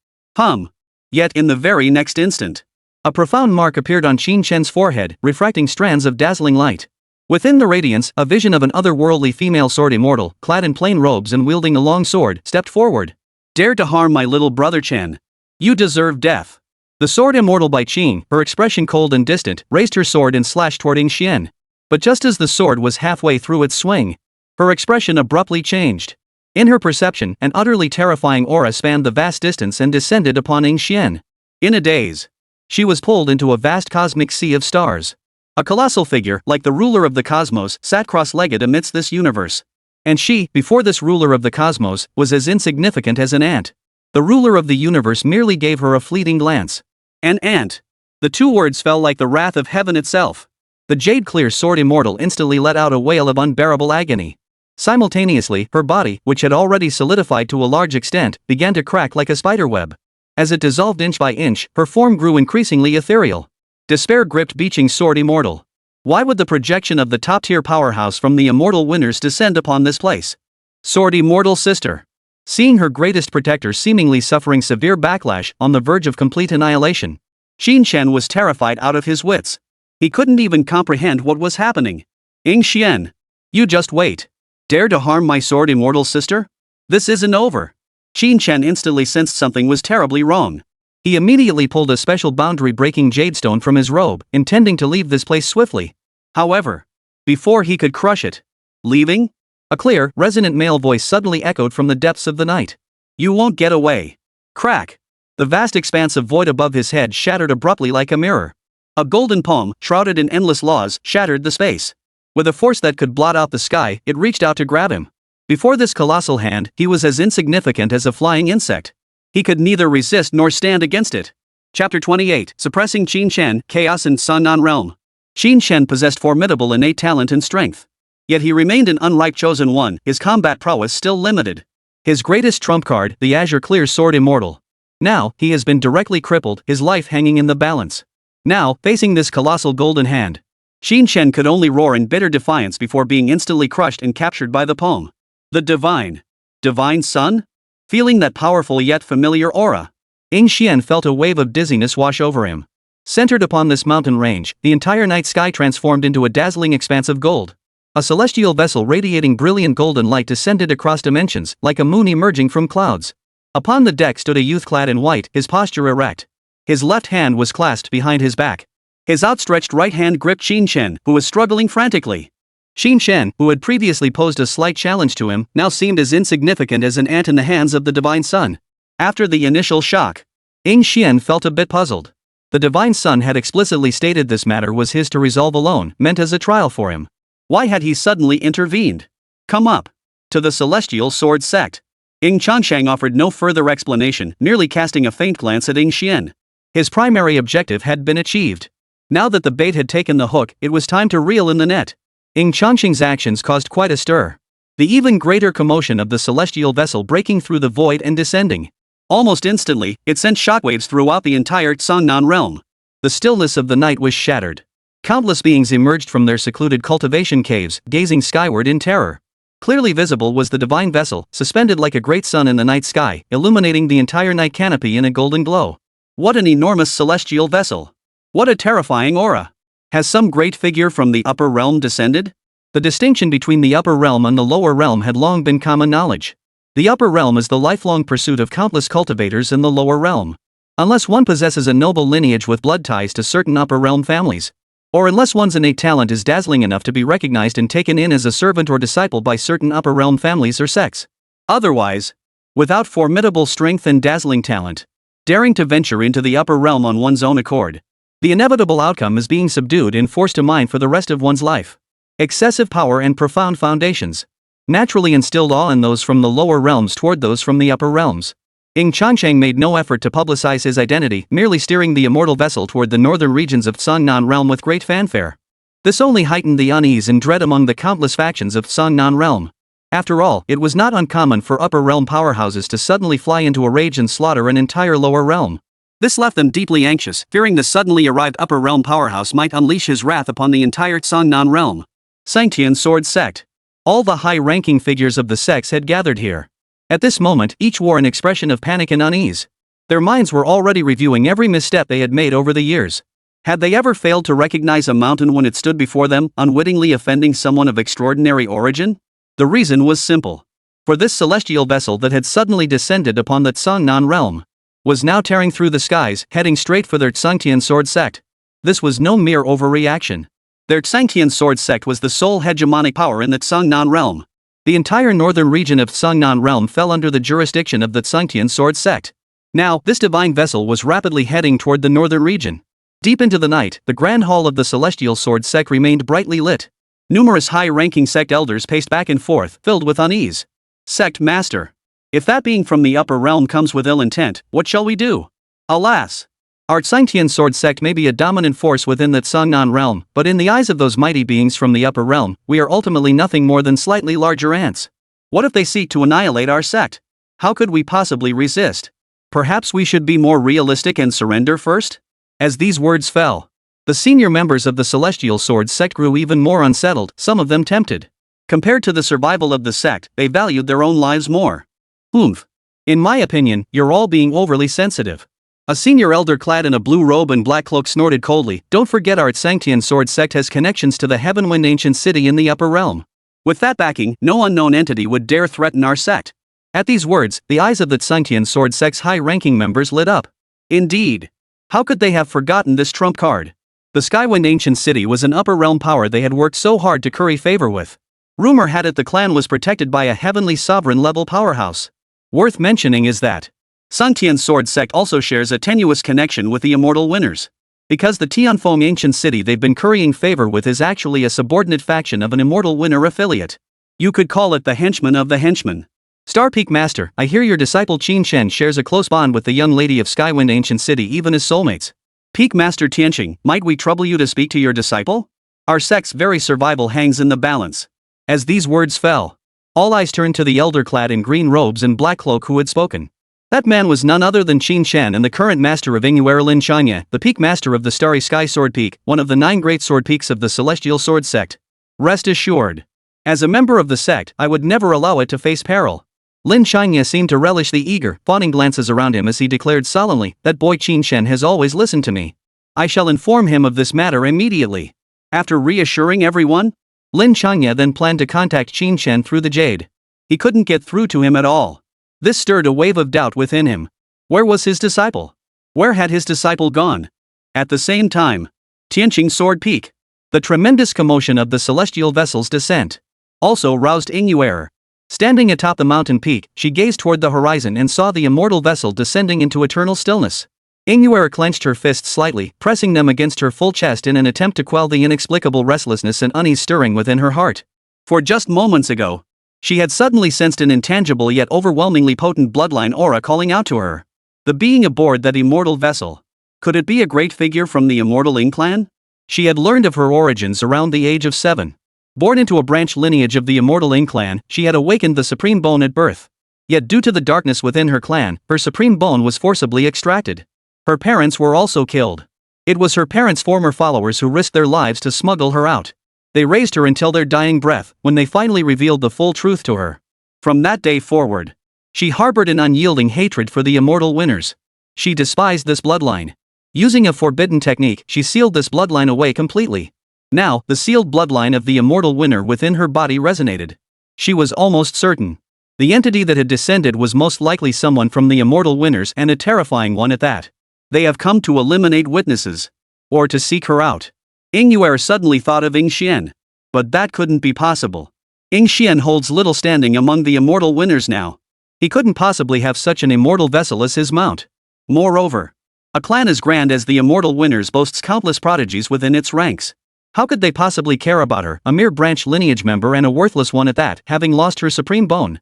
Speaker 2: Yet in the very next instant, a profound mark appeared on Qin Chen's forehead, refracting strands of dazzling light. Within the radiance, a vision of an otherworldly female sword immortal, clad in plain robes and wielding a long sword, stepped forward. Dare to harm my little brother Chen. You deserve death. The sword immortal by Qing, her expression cold and distant, raised her sword and slashed toward Ying Xian. But just as the sword was halfway through its swing, her expression abruptly changed. In her perception, an utterly terrifying aura spanned the vast distance and descended upon Ying Xian. In a daze, she was pulled into a vast cosmic sea of stars. A colossal figure, like the ruler of the cosmos, sat cross-legged amidst this universe. And she, before this ruler of the cosmos, was as insignificant as an ant. The ruler of the universe merely gave her a fleeting glance. An ant. The two words fell like the wrath of heaven itself. The jade-clear sword immortal instantly let out a wail of unbearable agony. Simultaneously, her body, which had already solidified to a large extent, began to crack like a spiderweb. As it dissolved inch by inch, her form grew increasingly ethereal. Despair gripped Beeching's sword immortal. Why would the projection of the top-tier powerhouse from the immortal winners descend upon this place? Sword immortal sister. Seeing her greatest protector seemingly suffering severe backlash, on the verge of complete annihilation, Qin Chen was terrified out of his wits. He couldn't even comprehend what was happening. Ying Xian. You just wait. Dare to harm my sword immortal sister? This isn't over. Qin Chen instantly sensed something was terribly wrong. He immediately pulled a special boundary-breaking jadestone from his robe, intending to leave this place swiftly. However, before he could crush it, leaving? A clear, resonant male voice suddenly echoed from the depths of the night. You won't get away. Crack! The vast expanse of void above his head shattered abruptly like a mirror. A golden palm, shrouded in endless laws, shattered the space. With a force that could blot out the sky, it reached out to grab him. Before this colossal hand, he was as insignificant as a flying insect. He could neither resist nor stand against it. Chapter 28, Suppressing Qin Chen, Chaos in Sun Non Realm. Qin Chen possessed formidable innate talent and strength. Yet he remained an unripe chosen one, his combat prowess still limited. His greatest trump card, the azure clear sword immortal. Now, he has been directly crippled, his life hanging in the balance. Now, facing this colossal golden hand, Qin Chen could only roar in bitter defiance before being instantly crushed and captured by the palm. The divine sun? Feeling that powerful yet familiar aura, Ying Xian felt a wave of dizziness wash over him. Centered upon this mountain range, the entire night sky transformed into a dazzling expanse of gold. A celestial vessel radiating brilliant golden light descended across dimensions, like a moon emerging from clouds. Upon the deck stood a youth clad in white, his posture erect. His left hand was clasped behind his back. His outstretched right hand gripped Qin Chen, who was struggling frantically. Qin Chen, who had previously posed a slight challenge to him, now seemed as insignificant as an ant in the hands of the divine sun. After the initial shock, Ying Xian felt a bit puzzled. The divine sun had explicitly stated this matter was his to resolve alone, meant as a trial for him. Why had he suddenly intervened? Come up. To the celestial sword sect. Ying Changsheng offered no further explanation, merely casting a faint glance at Ying Xian. His primary objective had been achieved. Now that the bait had taken the hook, it was time to reel in the net. Ying Changsheng's actions caused quite a stir. The even greater commotion of the celestial vessel breaking through the void and descending.
Speaker 1: Almost instantly, it sent shockwaves throughout the entire Xiangnan realm.
Speaker 2: The stillness of the night was shattered. Countless beings emerged from their secluded cultivation caves, gazing skyward in terror. Clearly visible was the divine vessel, suspended like a great sun in the night sky, illuminating the entire night canopy in a golden glow.
Speaker 1: What an enormous celestial vessel! What a terrifying aura! Has some great figure from the upper realm descended?
Speaker 2: The distinction between the upper realm and the lower realm had long been common knowledge. The upper realm is the lifelong pursuit of countless cultivators in the lower realm. Unless one possesses a noble lineage with blood ties to certain upper realm families, or unless one's innate talent is dazzling enough to be recognized and taken in as a servant or disciple by certain upper realm families or sects.
Speaker 1: Otherwise, without formidable strength and dazzling talent, daring to venture into the upper realm on one's own accord, the inevitable outcome is being subdued and forced to mine for the rest of one's life. Excessive power and profound foundations naturally instilled awe in those from the lower realms toward those from the upper realms. Ying Changsheng made no effort to publicize his identity, merely steering the immortal vessel toward the northern regions of Xiangnan realm with great fanfare. This only heightened the unease and dread among the countless factions of Xiangnan realm. After all, it was not uncommon for upper realm powerhouses to suddenly fly into a rage and slaughter an entire lower realm. This left them deeply anxious, fearing the suddenly arrived upper realm powerhouse might unleash his wrath upon the entire Xiangnan realm. Sanctian Sword Sect.
Speaker 2: All the high-ranking figures of the sects had gathered here. At this moment, each wore an expression of panic and unease. Their minds were already reviewing every misstep they had made over the years. Had they ever failed to recognize a mountain when it stood before them, unwittingly offending someone of extraordinary origin? The reason was simple. For this celestial vessel that had suddenly descended upon the Xiangnan realm was now tearing through the skies, heading straight for their Sanctian Sword Sect. This was no mere overreaction.
Speaker 1: Their Sanctian Sword Sect was the sole hegemonic power in the Xiangnan realm.
Speaker 2: The entire northern region of Xiangnan realm fell under the jurisdiction of the Sanctian Sword Sect. Now, this divine vessel was rapidly heading toward the northern region. Deep into the night, the Grand Hall of the Celestial Sword Sect remained brightly lit. Numerous high-ranking sect elders paced back and forth, filled with unease.
Speaker 1: Sect Master. If that being from the upper realm comes with ill intent, what shall we do? Alas!
Speaker 2: Our Sanctian Sword Sect may be a dominant force within the Xiangnan realm, but in the eyes of those mighty beings from the upper realm, we are ultimately nothing more than slightly larger ants.
Speaker 1: What if they seek to annihilate our sect? How could we possibly resist? Perhaps we should be more realistic and surrender first?
Speaker 2: As these words fell, the senior members of the Celestial Sword Sect grew even more unsettled, some of them tempted.
Speaker 1: Compared to the survival of the sect, they valued their own lives more.
Speaker 2: In my opinion, you're all being overly sensitive. A senior elder clad in a blue robe and black cloak snorted coldly. Don't forget our Sanctian Sword Sect has connections to the Heavenwind ancient city in the upper realm.
Speaker 1: With that backing, no unknown entity would dare threaten our sect.
Speaker 2: At these words, the eyes of the Sanctian Sword Sect's high-ranking members lit up.
Speaker 1: Indeed. How could they have forgotten this trump card? The Skywind ancient city was an upper realm power they had worked so hard to curry favor with. Rumor had it the clan was protected by a heavenly sovereign-level powerhouse. Worth mentioning is that Sanctian Sword Sect also shares a tenuous connection with the immortal winners. Because the Tianfeng ancient city they've been currying favor with is actually a subordinate faction of an immortal winner affiliate. You could call it the henchmen of the henchmen.
Speaker 2: Star Peak Master, I hear your disciple Qin Shen shares a close bond with the young lady of Skywind ancient city even as soulmates.
Speaker 1: Peak Master Tianxing, might we trouble you to speak to your disciple? Our sect's very survival hangs in the balance.
Speaker 2: As these words fell, all eyes turned to the elder clad in green robes and black cloak who had spoken. That man was none other than Qin Shen and the current master of Yingguer Lin Changye, the peak master of the Starry Sky Sword Peak, one of the 9 great sword peaks of the Celestial Sword Sect. Rest assured, as a member of the sect, I would never allow it to face peril. Lin Changye seemed to relish the eager, fawning glances around him as he declared solemnly, that boy Qin Shen has always listened to me. I shall inform him of this matter immediately.
Speaker 1: After reassuring everyone,
Speaker 2: Lin Changye then planned to contact Qin Shen through the jade.
Speaker 1: He couldn't get through to him at all. This stirred a wave of doubt within him. Where was his disciple? Where had his disciple gone? At the same time, Tianqing Sword Peak.
Speaker 2: The tremendous commotion of the celestial vessel's descent also roused Yingguer. Standing atop the mountain peak, she gazed toward the horizon and saw the immortal vessel descending into eternal stillness. Yingguer clenched her fists slightly, pressing them against her full chest in an attempt to quell the inexplicable restlessness and unease stirring within her heart.
Speaker 1: For just moments ago, she had suddenly sensed an intangible yet overwhelmingly potent bloodline aura calling out to her. The being aboard that immortal vessel. Could it be a great figure from the immortal Ying Clan? She had learned of her origins around the age of 7.
Speaker 2: Born into a branch lineage of the immortal Ying Clan, she had awakened the Supreme Bone at birth. Yet due to the darkness within her clan, her Supreme Bone was forcibly extracted. Her parents were also killed. It was her parents' former followers who risked their lives to smuggle her out. They raised her until their dying breath, when they finally revealed the full truth to her. From that day forward, she harbored an unyielding hatred for the immortal winners. She despised this bloodline. Using a forbidden technique, she sealed this bloodline away completely. Now, the sealed bloodline of the immortal winner within her body resonated. She was almost certain. The entity that had descended was most likely someone from the immortal winners, and a terrifying one at that. They have come to eliminate witnesses. Or to seek her out. Ying suddenly thought of Ying Xian. But that couldn't be possible. Ying Xian holds little standing among the immortal winners now. He couldn't possibly have such an immortal vessel as his mount. Moreover, a clan as grand as the immortal winners boasts countless prodigies within its ranks. How could they possibly care about her, a mere branch lineage member and a worthless one at that, having lost her Supreme Bone?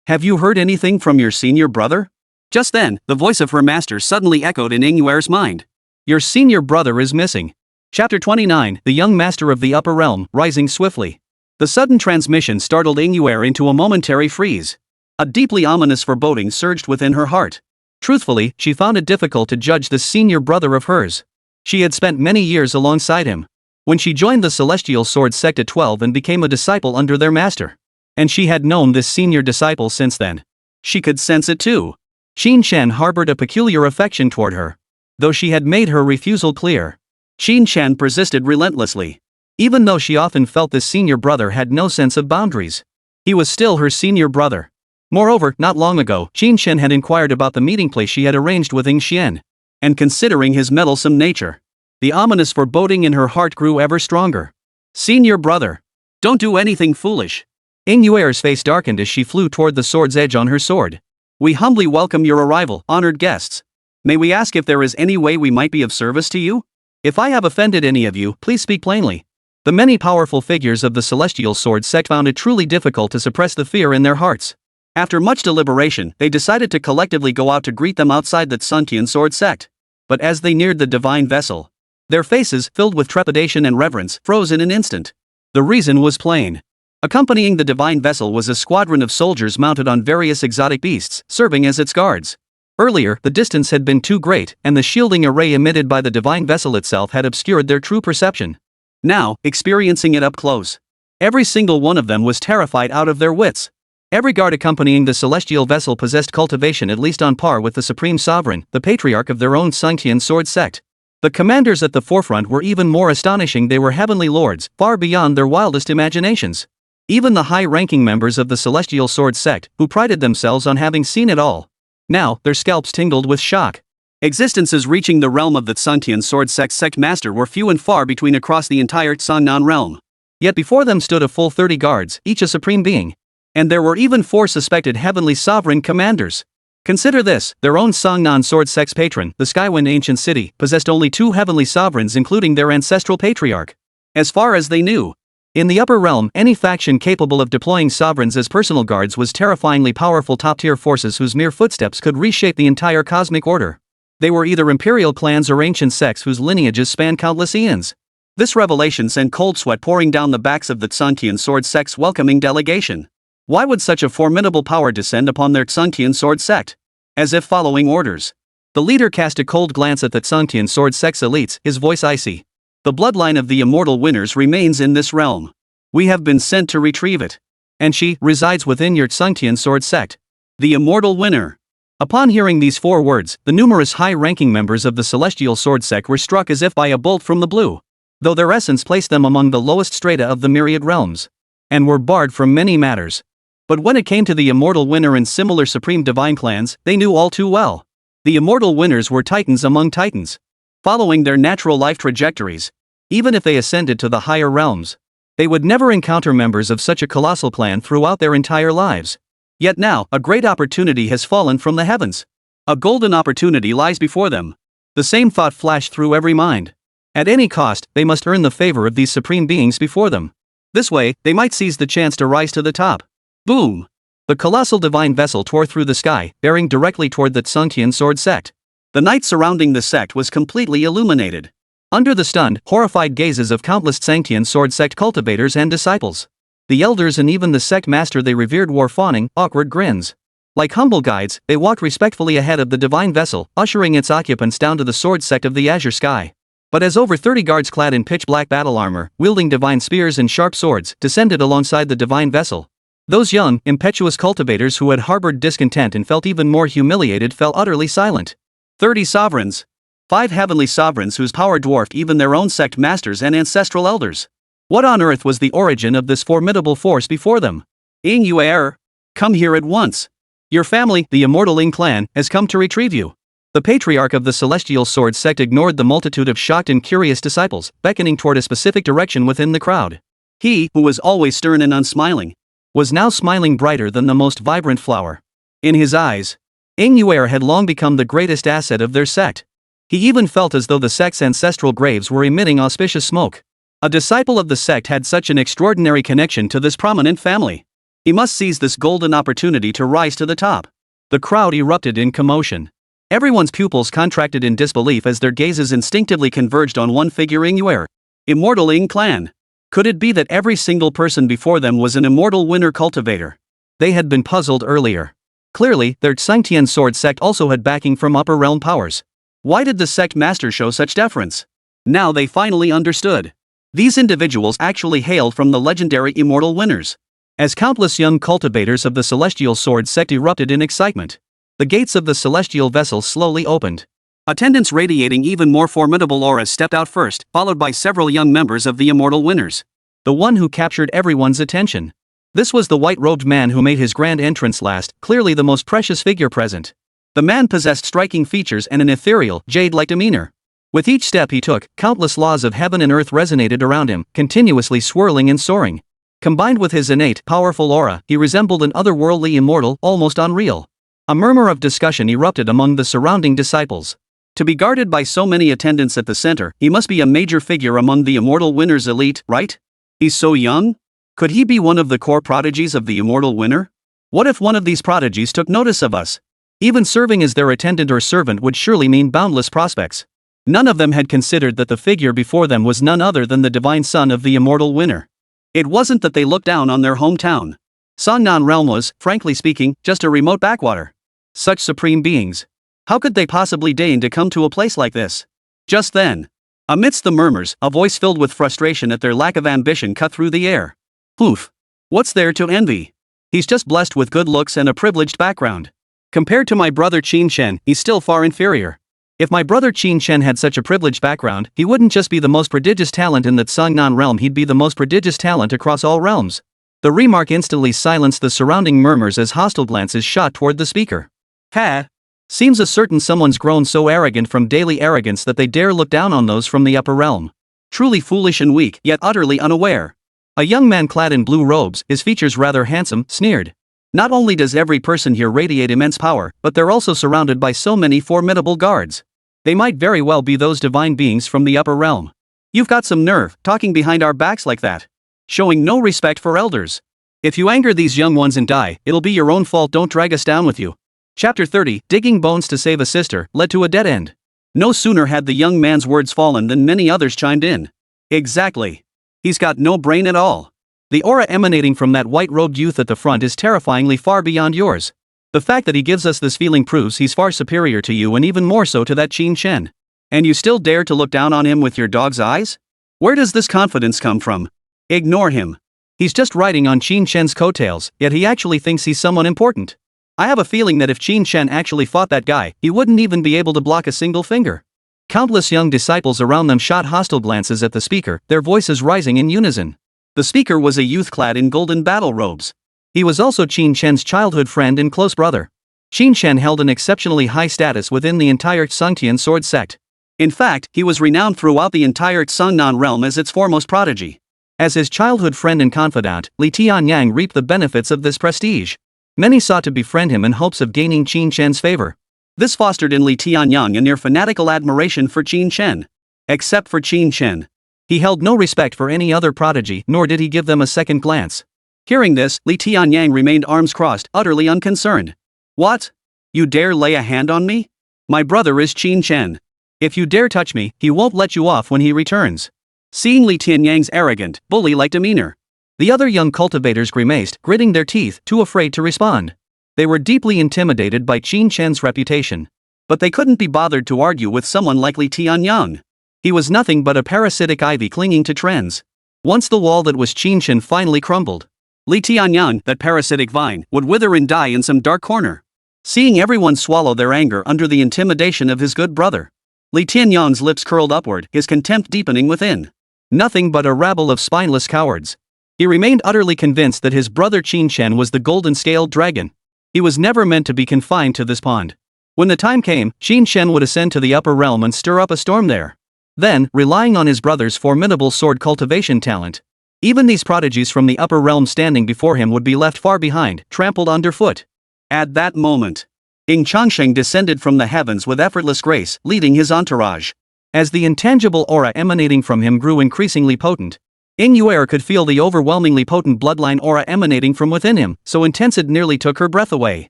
Speaker 2: Have you heard anything from your senior brother? Just then, the voice of her master suddenly echoed in Ying mind. Your senior brother is missing. Chapter 29, the young master of the upper realm, rising swiftly. The sudden transmission startled Ying into a momentary freeze. A deeply ominous foreboding surged within her heart. Truthfully, she found it difficult to judge this senior brother of hers. She had spent many years alongside him. When she joined the Celestial Sword sect at 12 and became a disciple under their master. And she had known this senior disciple since then. She could sense it too. Qin Shan harbored a peculiar affection toward her. Though she had made her refusal clear, Qin Shan persisted relentlessly. Even though she often felt this senior brother had no sense of boundaries. He was still her senior brother. Moreover, not long ago, Qin Shan had inquired about the meeting place she had arranged with Ying Xian. And considering his meddlesome nature, the ominous foreboding in her heart grew ever stronger. Senior brother, don't do anything foolish. Ying Yuer's face darkened as she flew toward the sword's edge on her sword. We humbly welcome your arrival, honored guests. May we ask if there is any way we might be of service to you? If I have offended any of you, please speak plainly. The many powerful figures of the Celestial Sword sect found it truly difficult to suppress the fear in their hearts. After much deliberation, they decided to collectively go out to greet them outside the Tsuntian Sword sect. But as they neared the divine vessel, their faces, filled with trepidation and reverence, froze in an instant. The reason was plain. Accompanying the divine vessel was a squadron of soldiers mounted on various exotic beasts, serving as its guards. Earlier, the distance had been too great, and the shielding array emitted by the divine vessel itself had obscured their true perception. Now, experiencing it up close, every single one of them was terrified out of their wits. Every guard accompanying the celestial vessel possessed cultivation at least on par with the supreme sovereign, the patriarch of their own Tsuntian Sword sect. The commanders at the forefront were even more astonishing. They were heavenly lords, far beyond their wildest imaginations. Even the high-ranking members of the Celestial Sword sect, who prided themselves on having seen it all. Now, their scalps tingled with shock. Existences reaching the realm of the Tsuntian Sword sect master were few and far between across the entire Tsunnan realm. Yet before them stood a full 30 guards, each a supreme being. And there were even 4 suspected heavenly sovereign commanders. Consider this, their own Songnan Sword sect's patron, the Skywind Ancient City, possessed only 2 heavenly sovereigns including their ancestral patriarch. As far as they knew. In the upper realm, any faction capable of deploying sovereigns as personal guards was terrifyingly powerful top-tier forces whose mere footsteps could reshape the entire cosmic order. They were either imperial clans or ancient sects whose lineages span countless eons. This revelation sent cold sweat pouring down the backs of the Tsuntian Sword sect's welcoming delegation. Why would such a formidable power descend upon their Tsuntian Sword sect? As if following orders. The leader cast a cold glance at the Tsuntian Sword sect's elites, his voice icy. The bloodline of the immortal winners remains in this realm. We have been sent to retrieve it. And she resides within your Tsuntian Sword sect. The immortal winner. Upon hearing these 4 words, the numerous high-ranking members of the Celestial Sword sect were struck as if by a bolt from the blue. Though their essence placed them among the lowest strata of the myriad realms. And were barred from many matters. But when it came to the immortal winner and similar supreme divine clans, they knew all too well. The immortal winners were titans among titans. Following their natural life trajectories, even if they ascended to the higher realms, they would never encounter members of such a colossal clan throughout their entire lives. Yet now, a great opportunity has fallen from the heavens. A golden opportunity lies before them. The same thought flashed through every mind. At any cost, they must earn the favor of these supreme beings before them. This way, they might seize the chance to rise to the top. Boom! The colossal divine vessel tore through the sky, bearing directly toward the Tsuntian Sword sect. The night surrounding the sect was completely illuminated. Under the stunned, horrified gazes of countless Changtian sword sect cultivators and disciples. The elders and even the sect master they revered wore fawning, awkward grins. Like humble guides, they walked respectfully ahead of the divine vessel, ushering its occupants down to the sword sect of the azure sky. But as over 30 guards clad in pitch-black battle armor, wielding divine spears and sharp swords, descended alongside the divine vessel, those young, impetuous cultivators who had harbored discontent and felt even more humiliated fell utterly silent.
Speaker 1: 30 sovereigns. 5 heavenly sovereigns whose power dwarfed even their own sect masters and ancestral elders. What on earth was the origin of this formidable force before them? Ying Yuer, come here at once. Your family, the immortal Ying Clan, has come to retrieve you. The patriarch of the celestial sword sect ignored the multitude of shocked and curious disciples, beckoning toward a specific direction within the crowd. He, who was always stern and unsmiling,
Speaker 2: was now smiling brighter than the most vibrant flower. In his eyes, Ying Yuer had long become the greatest asset of their sect. He even felt as though the sect's ancestral graves were emitting auspicious smoke. A disciple of the sect had such an extraordinary connection to this prominent family. He must seize this golden opportunity to rise to the top. The crowd erupted in commotion. Everyone's pupils contracted in disbelief as their gazes instinctively converged on one figure, Ying Yuer, immortal Ying Clan. Could it be that every single person before them was an immortal winner cultivator? They had been puzzled earlier. Clearly, their Changtian sword sect also had backing from upper realm powers. Why did the sect master show such deference? Now they finally understood. These individuals actually hailed from the legendary immortal winners. As countless young cultivators of the celestial sword sect erupted in excitement, the gates of the celestial vessel slowly opened. Attendants radiating even more formidable auras stepped out first, followed by several young members of the immortal winners. The one who captured everyone's attention. This was the white-robed man who made his grand entrance last, clearly the most precious figure present. The man possessed striking features and an ethereal, jade-like demeanor. With each step he took, countless laws of heaven and earth resonated around him, continuously swirling and soaring. Combined with his innate, powerful aura, he resembled an otherworldly immortal, almost unreal. A murmur of discussion erupted among the surrounding disciples. To be guarded by so many attendants at the center, he must be a major figure among the immortal winners elite, right? He's so young? Could he be one of the core prodigies of the immortal winner? What if one of these prodigies took notice of us? Even serving as their attendant or servant would surely mean boundless prospects. None of them had considered that the figure before them was none other than the divine son of the immortal winner. It wasn't that they looked down on their hometown. Songnan realm was, frankly speaking, just a remote backwater. Such supreme beings. How could they possibly deign to come to a place like this? Just then, amidst the murmurs, a voice filled with frustration at their lack of ambition cut through the air. Poof. What's there to envy? He's just blessed with good looks and a privileged background. Compared to my brother Qingxian, he's still far inferior. If my brother Qingxian had such a privileged background, he wouldn't just be the most prodigious talent in the Songnan realm, he'd be the most prodigious talent across all realms. The remark instantly silenced the surrounding murmurs as hostile glances shot toward the speaker. Ha! Seems a certain someone's grown so arrogant from daily arrogance that they dare look down on those from the upper realm. Truly foolish and weak, yet utterly unaware. A young man clad in blue robes, his features rather handsome, sneered. Not only does every person here radiate immense power, but they're also surrounded by so many formidable guards. They might very well be those divine beings from the upper realm. You've got some nerve, talking behind our backs like that. Showing no respect for elders. If you anger these young ones and die, it'll be your own fault, don't drag us down with you. Chapter 30, Digging Bones to Save a Sister, led to a dead end. No sooner had the young man's words fallen than many others chimed in. Exactly. He's got no brain at all. The aura emanating from that white-robed youth at the front is terrifyingly far beyond yours. The fact that he gives us this feeling proves he's far superior to you and even more so to that Qingxian. And you still dare to look down on him with your dog's eyes? Where does this confidence come from? Ignore him. He's just riding on Qingxian's coattails, yet he actually thinks he's someone important. I have a feeling that if Qingxian actually fought that guy, he wouldn't even be able to block a single finger. Countless young disciples around them shot hostile glances at the speaker, their voices rising in unison. The speaker was a youth clad in golden battle robes. He was also Qingxian's childhood friend and close brother. Qingxian held an exceptionally high status within the entire Changtian sword sect. In fact, he was renowned throughout the entire Songnan realm as its foremost prodigy. As his childhood friend and confidant, Li Tianyang reaped the benefits of this prestige. Many sought to befriend him in hopes of gaining Qingxian's favor. This fostered in Li Tianyang a near fanatical admiration for Qingxian. Except for Qingxian. He held no respect for any other prodigy, nor did he give them a second glance. Hearing this, Li Tianyang remained arms crossed, utterly unconcerned. What? You dare lay a hand on me? My brother is Qingxian. If you dare touch me, he won't let you off when he returns.
Speaker 1: Seeing Li Tianyang's arrogant, bully-like demeanor,
Speaker 2: the other young cultivators grimaced, gritting their teeth, too afraid to respond. They were deeply intimidated by Qin Shen's reputation.
Speaker 1: But they couldn't be bothered to argue with someone like Li Tianyang.
Speaker 2: He was nothing but a parasitic ivy clinging to trends. Once the wall that was Qin Shen finally crumbled,
Speaker 1: Li Tianyang, that parasitic vine, would wither and die in some dark corner. Seeing everyone swallow their anger under the intimidation of his good brother, Li Tianyang's lips curled upward, his contempt deepening within.
Speaker 2: Nothing but a rabble of spineless cowards. He remained utterly convinced that his brother Qin Shen was the golden-scaled dragon. He was never meant to be confined to this pond. When the time came, Qin Shen would ascend to the upper realm and stir up a storm there. Then, relying on his brother's formidable sword cultivation talent, even these prodigies from the upper realm standing before him would be left far behind, trampled underfoot.
Speaker 1: At that moment, Ying Changsheng descended from the heavens with effortless grace, leading his entourage.
Speaker 2: As the intangible aura emanating from him grew increasingly potent, Ying Yuer could feel the overwhelmingly potent bloodline aura emanating from within him, so intense it nearly took her breath away.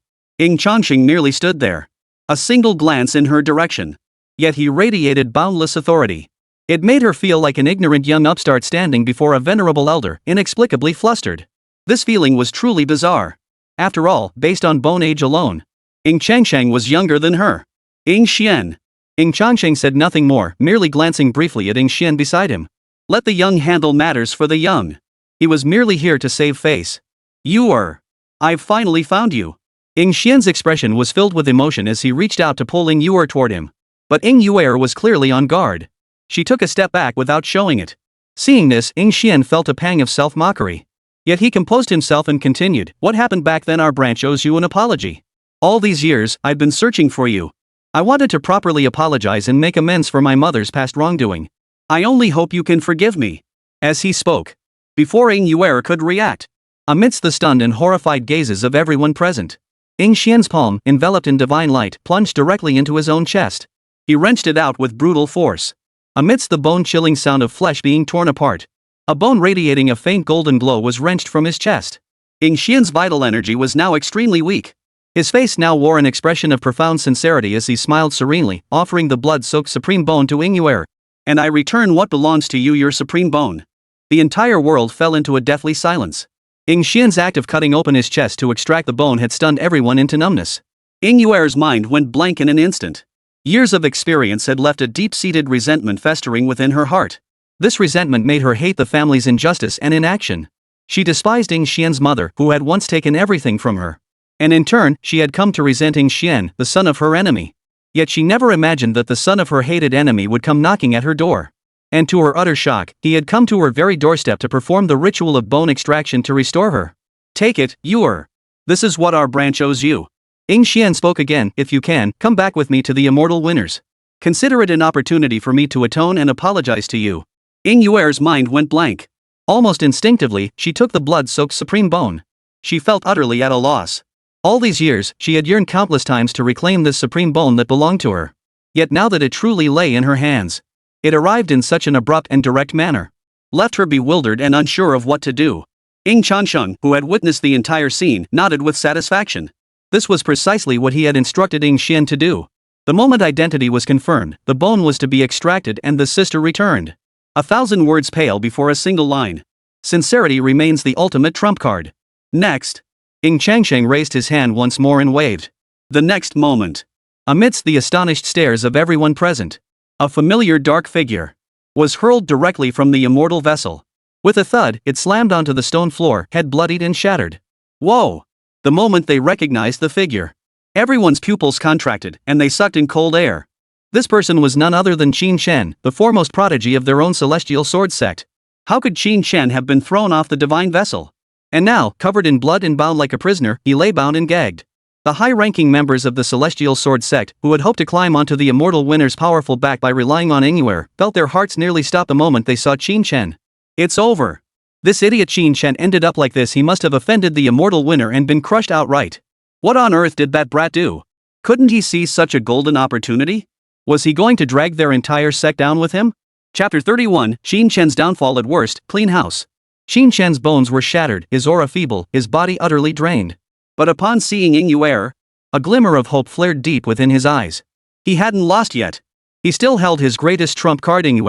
Speaker 1: Ying Changsheng merely stood there, a single glance in her direction.
Speaker 2: Yet he radiated boundless authority. It made her feel like an ignorant young upstart standing before a venerable elder, inexplicably flustered.
Speaker 1: This feeling was truly bizarre.
Speaker 2: After all, based on bone age alone,
Speaker 1: Ying Changsheng was younger than her. Ying Xian.
Speaker 2: Ying Changsheng said nothing more, merely glancing briefly at Ying Xian beside him.
Speaker 1: Let the young handle matters for the young.
Speaker 2: He was merely here to save face.
Speaker 1: I've finally found you.
Speaker 2: Ying Xian's expression was filled with emotion as he reached out to pull Ying Yuer toward him. But Ying Yuer was clearly on guard. She took a step back without showing it. Seeing this, Ying Xian felt a pang of self-mockery. Yet he composed himself and continued, "What happened back then? Our branch owes you an apology. All these years, I've been searching for you. I wanted to properly apologize and make amends for my mother's past wrongdoing.
Speaker 1: I only hope you can forgive me."
Speaker 2: As he spoke,
Speaker 1: before Ying Yuer could react,
Speaker 2: amidst the stunned and horrified gazes of everyone present, Ying Xian's palm, enveloped in divine light, plunged directly into his own chest.
Speaker 1: He wrenched it out with brutal force.
Speaker 2: Amidst the bone-chilling sound of flesh being torn apart, a bone radiating a faint golden glow was wrenched from his chest.
Speaker 1: Ying Xian's vital energy was now extremely weak.
Speaker 2: His face now wore an expression of profound sincerity as he smiled serenely, offering the blood-soaked supreme bone to Ying Yuer.
Speaker 1: "And I return what belongs to you, your supreme bone." The entire world fell into a deathly silence.
Speaker 2: Ying Xian's act of cutting open his chest to extract the bone had stunned everyone into numbness.
Speaker 1: Ying Yuer's mind went blank in an instant. Years of experience had left a deep-seated resentment festering within her heart.
Speaker 2: This resentment made her hate the family's injustice and inaction. She despised Ying Xian's mother, who had once taken everything from her. And in turn, she had come to resent Ying Xian, the son of her enemy. Yet she never imagined that the son of her hated enemy would come knocking at her door. And to her utter shock, he had come to her very doorstep to perform the ritual of bone extraction to restore her.
Speaker 1: "Take it, Yuer. This is what our branch owes you."
Speaker 2: Ying Xian spoke again. "If you can, come back with me to the immortal winners.
Speaker 1: Consider it an opportunity for me to atone and apologize to you." Ying Yuer's mind went blank.
Speaker 2: Almost instinctively, she took the blood-soaked supreme bone. She felt utterly at a loss. All these years, she had yearned countless times to reclaim this supreme bone that belonged to her. Yet now that it truly lay in her hands, it arrived in such an abrupt and direct manner,
Speaker 1: left her bewildered and unsure of what to do. Ying Changsheng, who had witnessed the entire scene, nodded with satisfaction.
Speaker 2: This was precisely what he had instructed Ying Xian to do. The moment identity was confirmed, the bone was to be extracted and the sister returned.
Speaker 1: 1,000 words pale before a single line.
Speaker 2: Sincerity remains the ultimate trump card.
Speaker 1: Next.
Speaker 2: Ying Changsheng raised his hand once more and waved.
Speaker 1: The next moment,
Speaker 2: amidst the astonished stares of everyone present,
Speaker 1: a familiar dark figure was hurled directly from the immortal vessel.
Speaker 2: With a thud, it slammed onto the stone floor, head bloodied and shattered.
Speaker 1: Whoa! The moment they recognized the figure, everyone's pupils contracted, and they sucked in cold air.
Speaker 2: This person was none other than Qin Shen, the foremost prodigy of their own celestial sword sect.
Speaker 1: How could Qin Shen have been thrown off the divine vessel?
Speaker 2: And now, covered in blood and bound like a prisoner, he lay bound and gagged. The high-ranking members of the celestial sword sect, who had hoped to climb onto the immortal winner's powerful back by relying on Ying Yuer, felt their hearts nearly stop the moment they saw Qin Shen.
Speaker 1: It's over.
Speaker 2: This idiot Qin Shen ended up like this. He must have offended the immortal winner and been crushed outright.
Speaker 1: What on earth did that brat do? Couldn't he seize such a golden opportunity?
Speaker 2: Was he going to drag their entire sect down with him?
Speaker 1: Chapter 31, Qin Shen's downfall at worst, clean house.
Speaker 2: Qin Shen's bones were shattered, his aura feeble, his body utterly drained.
Speaker 1: But upon seeing Ying Yuer,
Speaker 2: a glimmer of hope flared deep within his eyes.
Speaker 1: He hadn't lost yet.
Speaker 2: He still held his greatest trump card, Ying.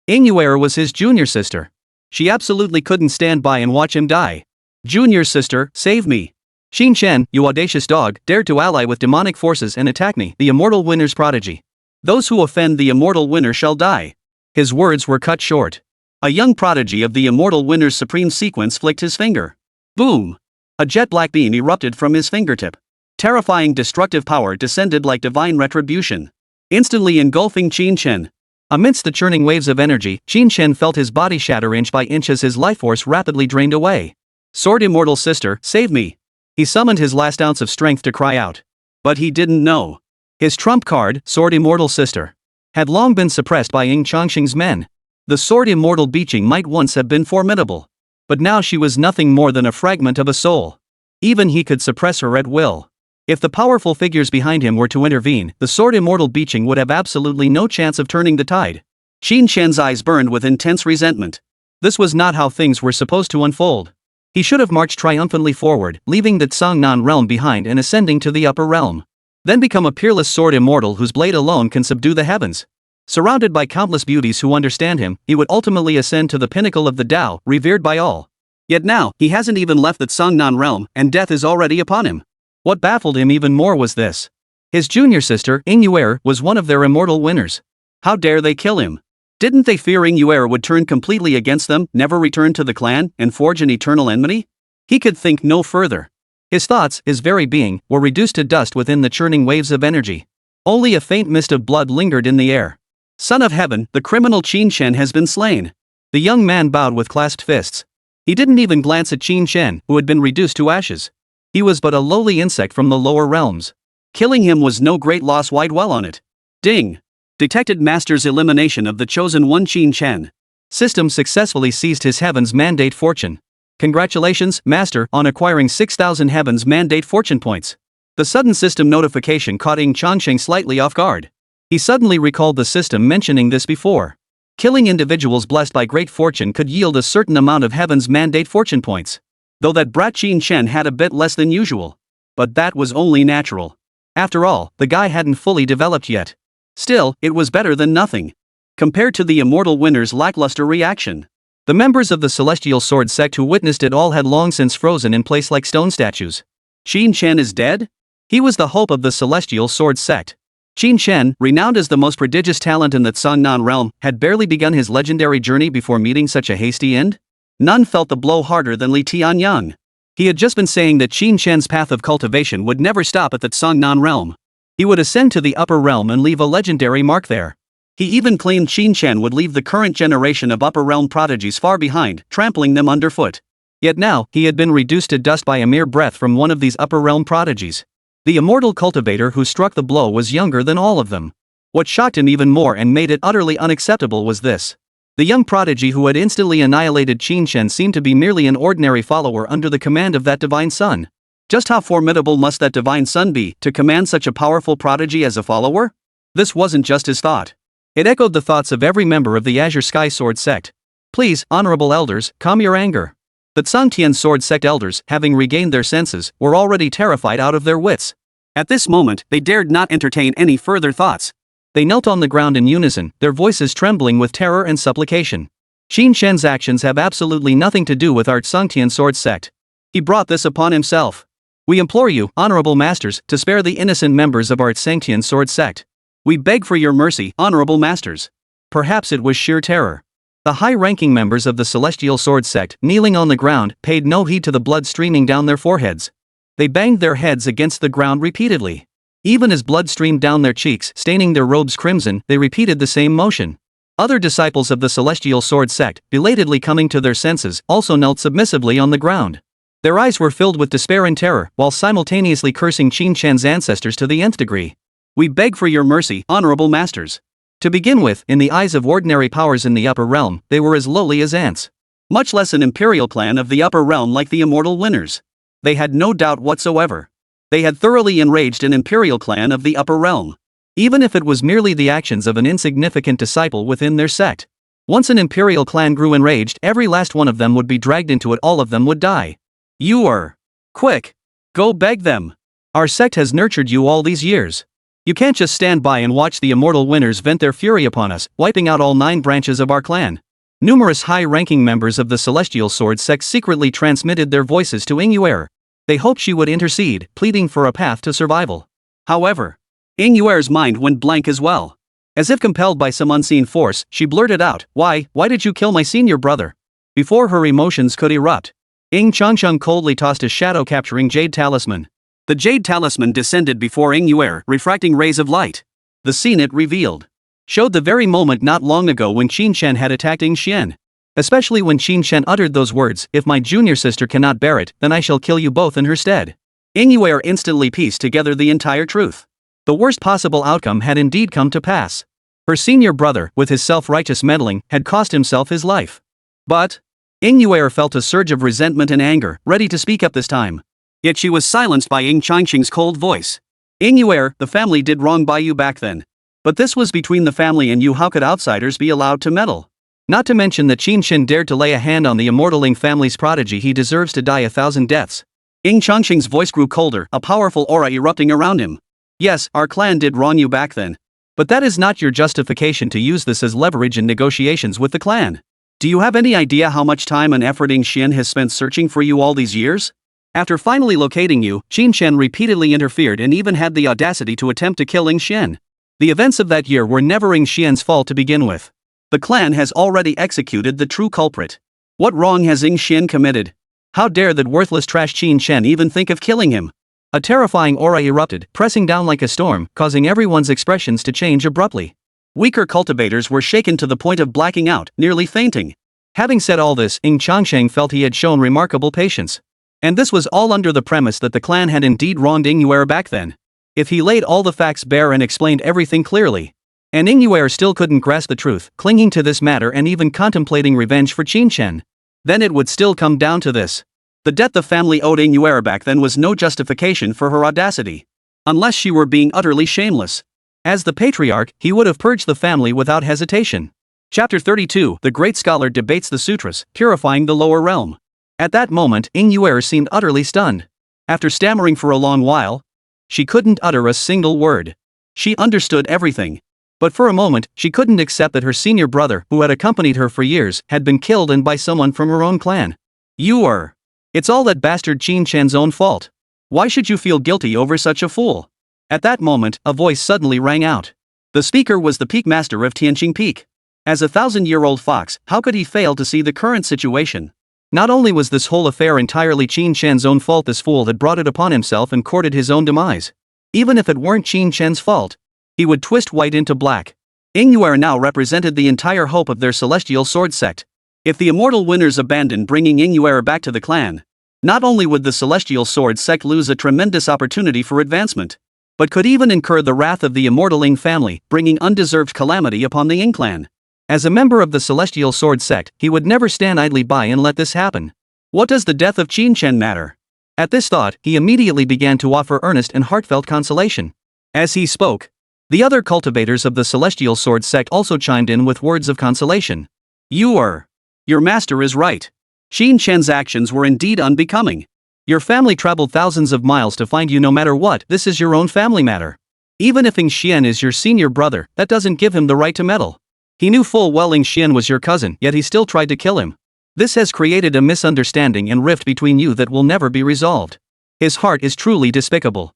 Speaker 2: Ying was his junior sister. She absolutely couldn't stand by and watch him die. Junior sister, save me. Qingxian, you audacious dog, dared to ally with demonic forces and attack me, the immortal winner's prodigy. Those who offend the immortal winner shall die. His words were cut short. A young prodigy of the immortal winner's supreme sequence flicked his finger. Boom! A jet black beam erupted from his fingertip. Terrifying destructive power descended like divine retribution, instantly engulfing Qingxian. Amidst the churning waves of energy, Qingxian felt his body shatter inch by inch as his life force rapidly drained away. Sword immortal sister, save me. He summoned his last ounce of strength to cry out. But he didn't know. His trump card, Sword immortal sister, had long been suppressed by Ying Changsheng's men. The Sword immortal Beijing might once have been formidable. But now she was nothing more than a fragment of a soul. Even he could suppress her at will. If the powerful figures behind him were to intervene, the Sword immortal Beijing would have absolutely no chance of turning the tide. Qingxian's eyes burned with intense resentment. This was not how things were supposed to unfold. He should have marched triumphantly forward, leaving the Cangnan realm behind and ascending to the upper realm. Then become a peerless sword immortal whose blade alone can subdue the heavens. Surrounded by countless beauties who understand him, he would ultimately ascend to the pinnacle of the Tao, revered by all. Yet now, he hasn't even left the Cangnan realm, and death is already upon him. What baffled him even more was this. His junior sister, Ying was one of their immortal winners. How dare they kill him? Didn't they fear Ying would turn completely against them, never return to the clan, and forge an eternal enmity? He could think no further. His thoughts, his very being, were reduced to dust within the churning waves of energy. Only a faint mist of blood lingered in the air. Son of heaven, the criminal Qingxian has been slain. The young man bowed with clasped fists. He didn't even glance at Qingxian, who had been reduced to ashes. He was but a lowly insect from the lower realms. Killing him was no great loss. Why dwell on it? Ding! Detected Master's elimination of the chosen one Qingxian. System successfully seized his Heaven's Mandate fortune. Congratulations, Master, on acquiring 6,000 Heaven's Mandate fortune points. The sudden system notification caught Ying Changsheng slightly off guard. He suddenly recalled the system mentioning this before. Killing individuals blessed by great fortune could yield a certain amount of Heaven's Mandate fortune points. Though that brat Qingxian had a bit less than usual. But that was only natural. After all, the guy hadn't fully developed yet. Still, it was better than nothing. Compared to the immortal winner's lackluster reaction. The members of the Celestial Sword sect who witnessed it all had long since frozen in place like stone statues. Qingxian is dead? He was the hope of the Celestial Sword sect. Qingxian, renowned as the most prodigious talent in the Cangnan realm, had barely begun his legendary journey before meeting such a hasty end? None felt the blow harder than Li Tianyang. He had just been saying that Qingxian's path of cultivation would never stop at the Cangnan realm. He would ascend to the upper realm and leave a legendary mark there. He even claimed Qingxian would leave the current generation of upper realm prodigies far behind, trampling them underfoot. Yet now, he had been reduced to dust by a mere breath from one of these upper realm prodigies. The immortal cultivator who struck the blow was younger than all of them. What shocked him even more and made it utterly unacceptable was this. The young prodigy who had instantly annihilated Qingxian seemed to be merely an ordinary follower under the command of that divine son. Just how formidable must that divine son be to command such a powerful prodigy as a follower? This wasn't just his thought. It echoed the thoughts of every member of the Azure Sky Sword sect. Please, honorable elders, calm your anger. The Cangtian Sword sect elders, having regained their senses, were already terrified out of their wits. At this moment, they dared not entertain any further thoughts. They knelt on the ground in unison, their voices trembling with terror and supplication. Qingxian's actions have absolutely nothing to do with our Cangtian Sword sect. He brought this upon himself. We implore you, honorable masters, to spare the innocent members of our Cangtian Sword sect. We beg for your mercy, honorable masters. Perhaps it was sheer terror. The high-ranking members of the Celestial Sword sect, kneeling on the ground, paid no heed to the blood streaming down their foreheads. They banged their heads against the ground repeatedly. Even as blood streamed down their cheeks, staining their robes crimson, they repeated the same motion. Other disciples of the Celestial Sword sect, belatedly coming to their senses, also knelt submissively on the ground. Their eyes were filled with despair and terror, while simultaneously cursing Qingxian's ancestors to the nth degree. We beg for your mercy, honorable masters. To begin with, in the eyes of ordinary powers in the upper realm, they were as lowly as ants. Much less an imperial clan of the upper realm like the immortal winners. They had no doubt whatsoever. They had thoroughly enraged an imperial clan of the upper realm. Even if it was merely the actions of an insignificant disciple within their sect. Once an imperial clan grew enraged, every last one of them would be dragged into it, all of them would die. You are. Quick! Go beg them. Our sect has nurtured you all these years. You can't just stand by and watch the immortal winners vent their fury upon us, wiping out all 9 branches of our clan. Numerous high-ranking members of the Celestial Sword sect secretly transmitted their voices to Ying. They hoped she would intercede, pleading for a path to survival.
Speaker 1: However, Ying's mind went blank as well. As if compelled by some unseen force, she blurted out, Why did you kill my senior brother?" Before her emotions could erupt, Ying Changsheng coldly tossed a shadow-capturing jade talisman. The jade talisman descended before Ying, refracting rays of light. The scene it revealed showed the very moment not long ago when Qingxian had attacked Ying Xian. Especially when Qingxian uttered those words, "If my junior sister cannot bear it, then I shall kill you both in her stead." Ying instantly pieced together the entire truth. The worst possible outcome had indeed come to pass. Her senior brother, with his self-righteous meddling, had cost himself his life. But Ying felt a surge of resentment and anger, ready to speak up this time. Yet she was silenced by Ying Changsheng's cold voice. "Ying, the family did wrong by you back then. But this was between the family and you. How could outsiders be allowed to meddle? Not to mention that Qingxian dared to lay a hand on the immortal Ying family's prodigy. He deserves to die 1,000 deaths." Ying Changsheng's voice grew colder, a powerful aura erupting around him. "Yes, our clan did wrong you back then. But that is not your justification to use this as leverage in negotiations with the clan. Do you have any idea how much time and effort Ying Xian has spent searching for you all these years? After finally locating you, Qingxian repeatedly interfered and even had the audacity to attempt to kill Ying Xian. The events of that year were never Ying Xian's fault to begin with. The clan has already executed the true culprit. What wrong has Ying Xian committed? How dare that worthless trash Qingxian even think of killing him?" A terrifying aura erupted, pressing down like a storm, causing everyone's expressions to change abruptly. Weaker cultivators were shaken to the point of blacking out, nearly fainting. Having said all this, Ying Changsheng felt he had shown remarkable patience. And this was all under the premise that the clan had indeed wronged Ying back then. If he laid all the facts bare and explained everything clearly, and Ying still couldn't grasp the truth, clinging to this matter and even contemplating revenge for Qingxian, then it would still come down to this. The debt the family owed Ying back then was no justification for her audacity. Unless she were being utterly shameless. As the patriarch, he would have purged the family without hesitation. Chapter 32, The Great Scholar Debates the Sutras, Purifying the Lower Realm. At that moment, Ying seemed utterly stunned. After stammering for a long while, she couldn't utter a single word. She understood everything. But for a moment, she couldn't accept that her senior brother, who had accompanied her for years, had been killed and by someone from her own clan. It's all that bastard Qingxian's own fault. Why should you feel guilty over such a fool?" At that moment, a voice suddenly rang out. The speaker was the Peak Master of Tianqing Peak. As a 1,000-year-old fox, how could he fail to see the current situation? Not only was this whole affair entirely Qingxian's own fault, this fool had brought it upon himself and courted his own demise. Even if it weren't Qingxian's fault, he would twist white into black. Ying now represented the entire hope of their Celestial Sword sect. If the immortal winners abandoned bringing Ying back to the clan, not only would the Celestial Sword sect lose a tremendous opportunity for advancement, but could even incur the wrath of the immortal Ying family, bringing undeserved calamity upon the Ying Clan. As a member of the Celestial Sword sect, he would never stand idly by and let this happen. What does the death of Qingxian matter? At this thought, he immediately began to offer earnest and heartfelt consolation. As he spoke, the other cultivators of the Celestial Sword sect also chimed in with words of consolation. Your master is right. Qingxian's actions were indeed unbecoming. Your family traveled thousands of miles to find you no matter what. This is your own family matter. Even if Ying Xian is your senior brother, that doesn't give him the right to meddle. He knew full well Ying Xian was your cousin, yet he still tried to kill him. This has created a misunderstanding and rift between you that will never be resolved. His heart is truly despicable.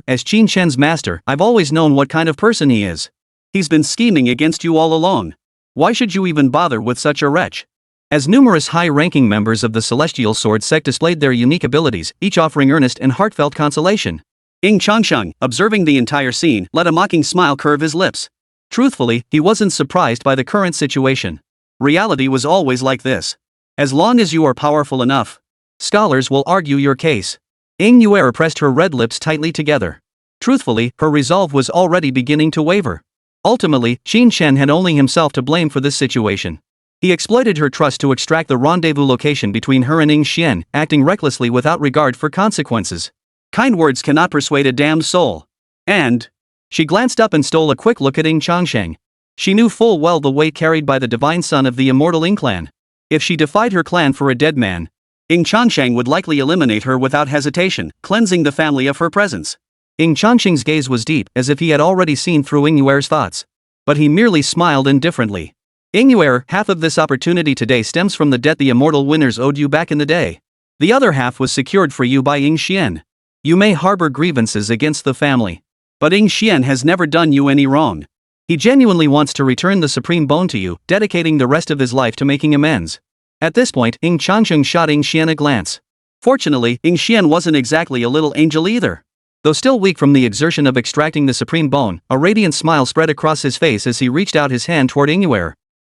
Speaker 1: As Qingxian's master, I've always known what kind of person he is. He's been scheming against you all along. Why should you even bother with such a wretch? As numerous high-ranking members of the Celestial Sword sect displayed their unique abilities, each offering earnest and heartfelt consolation, Ying Changsheng, observing the entire scene, let a mocking smile curve his lips. Truthfully, he wasn't surprised by the current situation. Reality was always like this. As long as you are powerful enough, scholars will argue your case. Ying pressed her red lips tightly together. Truthfully, her resolve was already beginning to waver. Ultimately, Qingxian had only himself to blame for this situation. He exploited her trust to extract the rendezvous location between her and Ying Xian, acting recklessly without regard for consequences. Kind words cannot persuade a damned soul. And she glanced up and stole a quick look at Ying Changsheng. She knew full well the weight carried by the divine son of the immortal Ying Clan. If she defied her clan for a dead man, Ying Changsheng would likely eliminate her without hesitation, cleansing the family of her presence.
Speaker 2: Ying Changsheng's gaze was deep, as if he had already seen through Ying thoughts. But he merely smiled indifferently. Ying, half of this opportunity today stems from the debt the immortal winners owed you back in the day. The other half was secured for you by Ying Xian. You may harbor grievances against the family, but Ying Xian has never done you any wrong. He genuinely wants to return the supreme bone to you, dedicating the rest of his life to making amends. At this point, Ying Changsheng shot Ying Xian a glance. Fortunately, Ying Xian wasn't exactly a little angel either. Though still weak from the exertion of extracting the supreme bone, a radiant smile spread across his face as he reached out his hand toward Ying.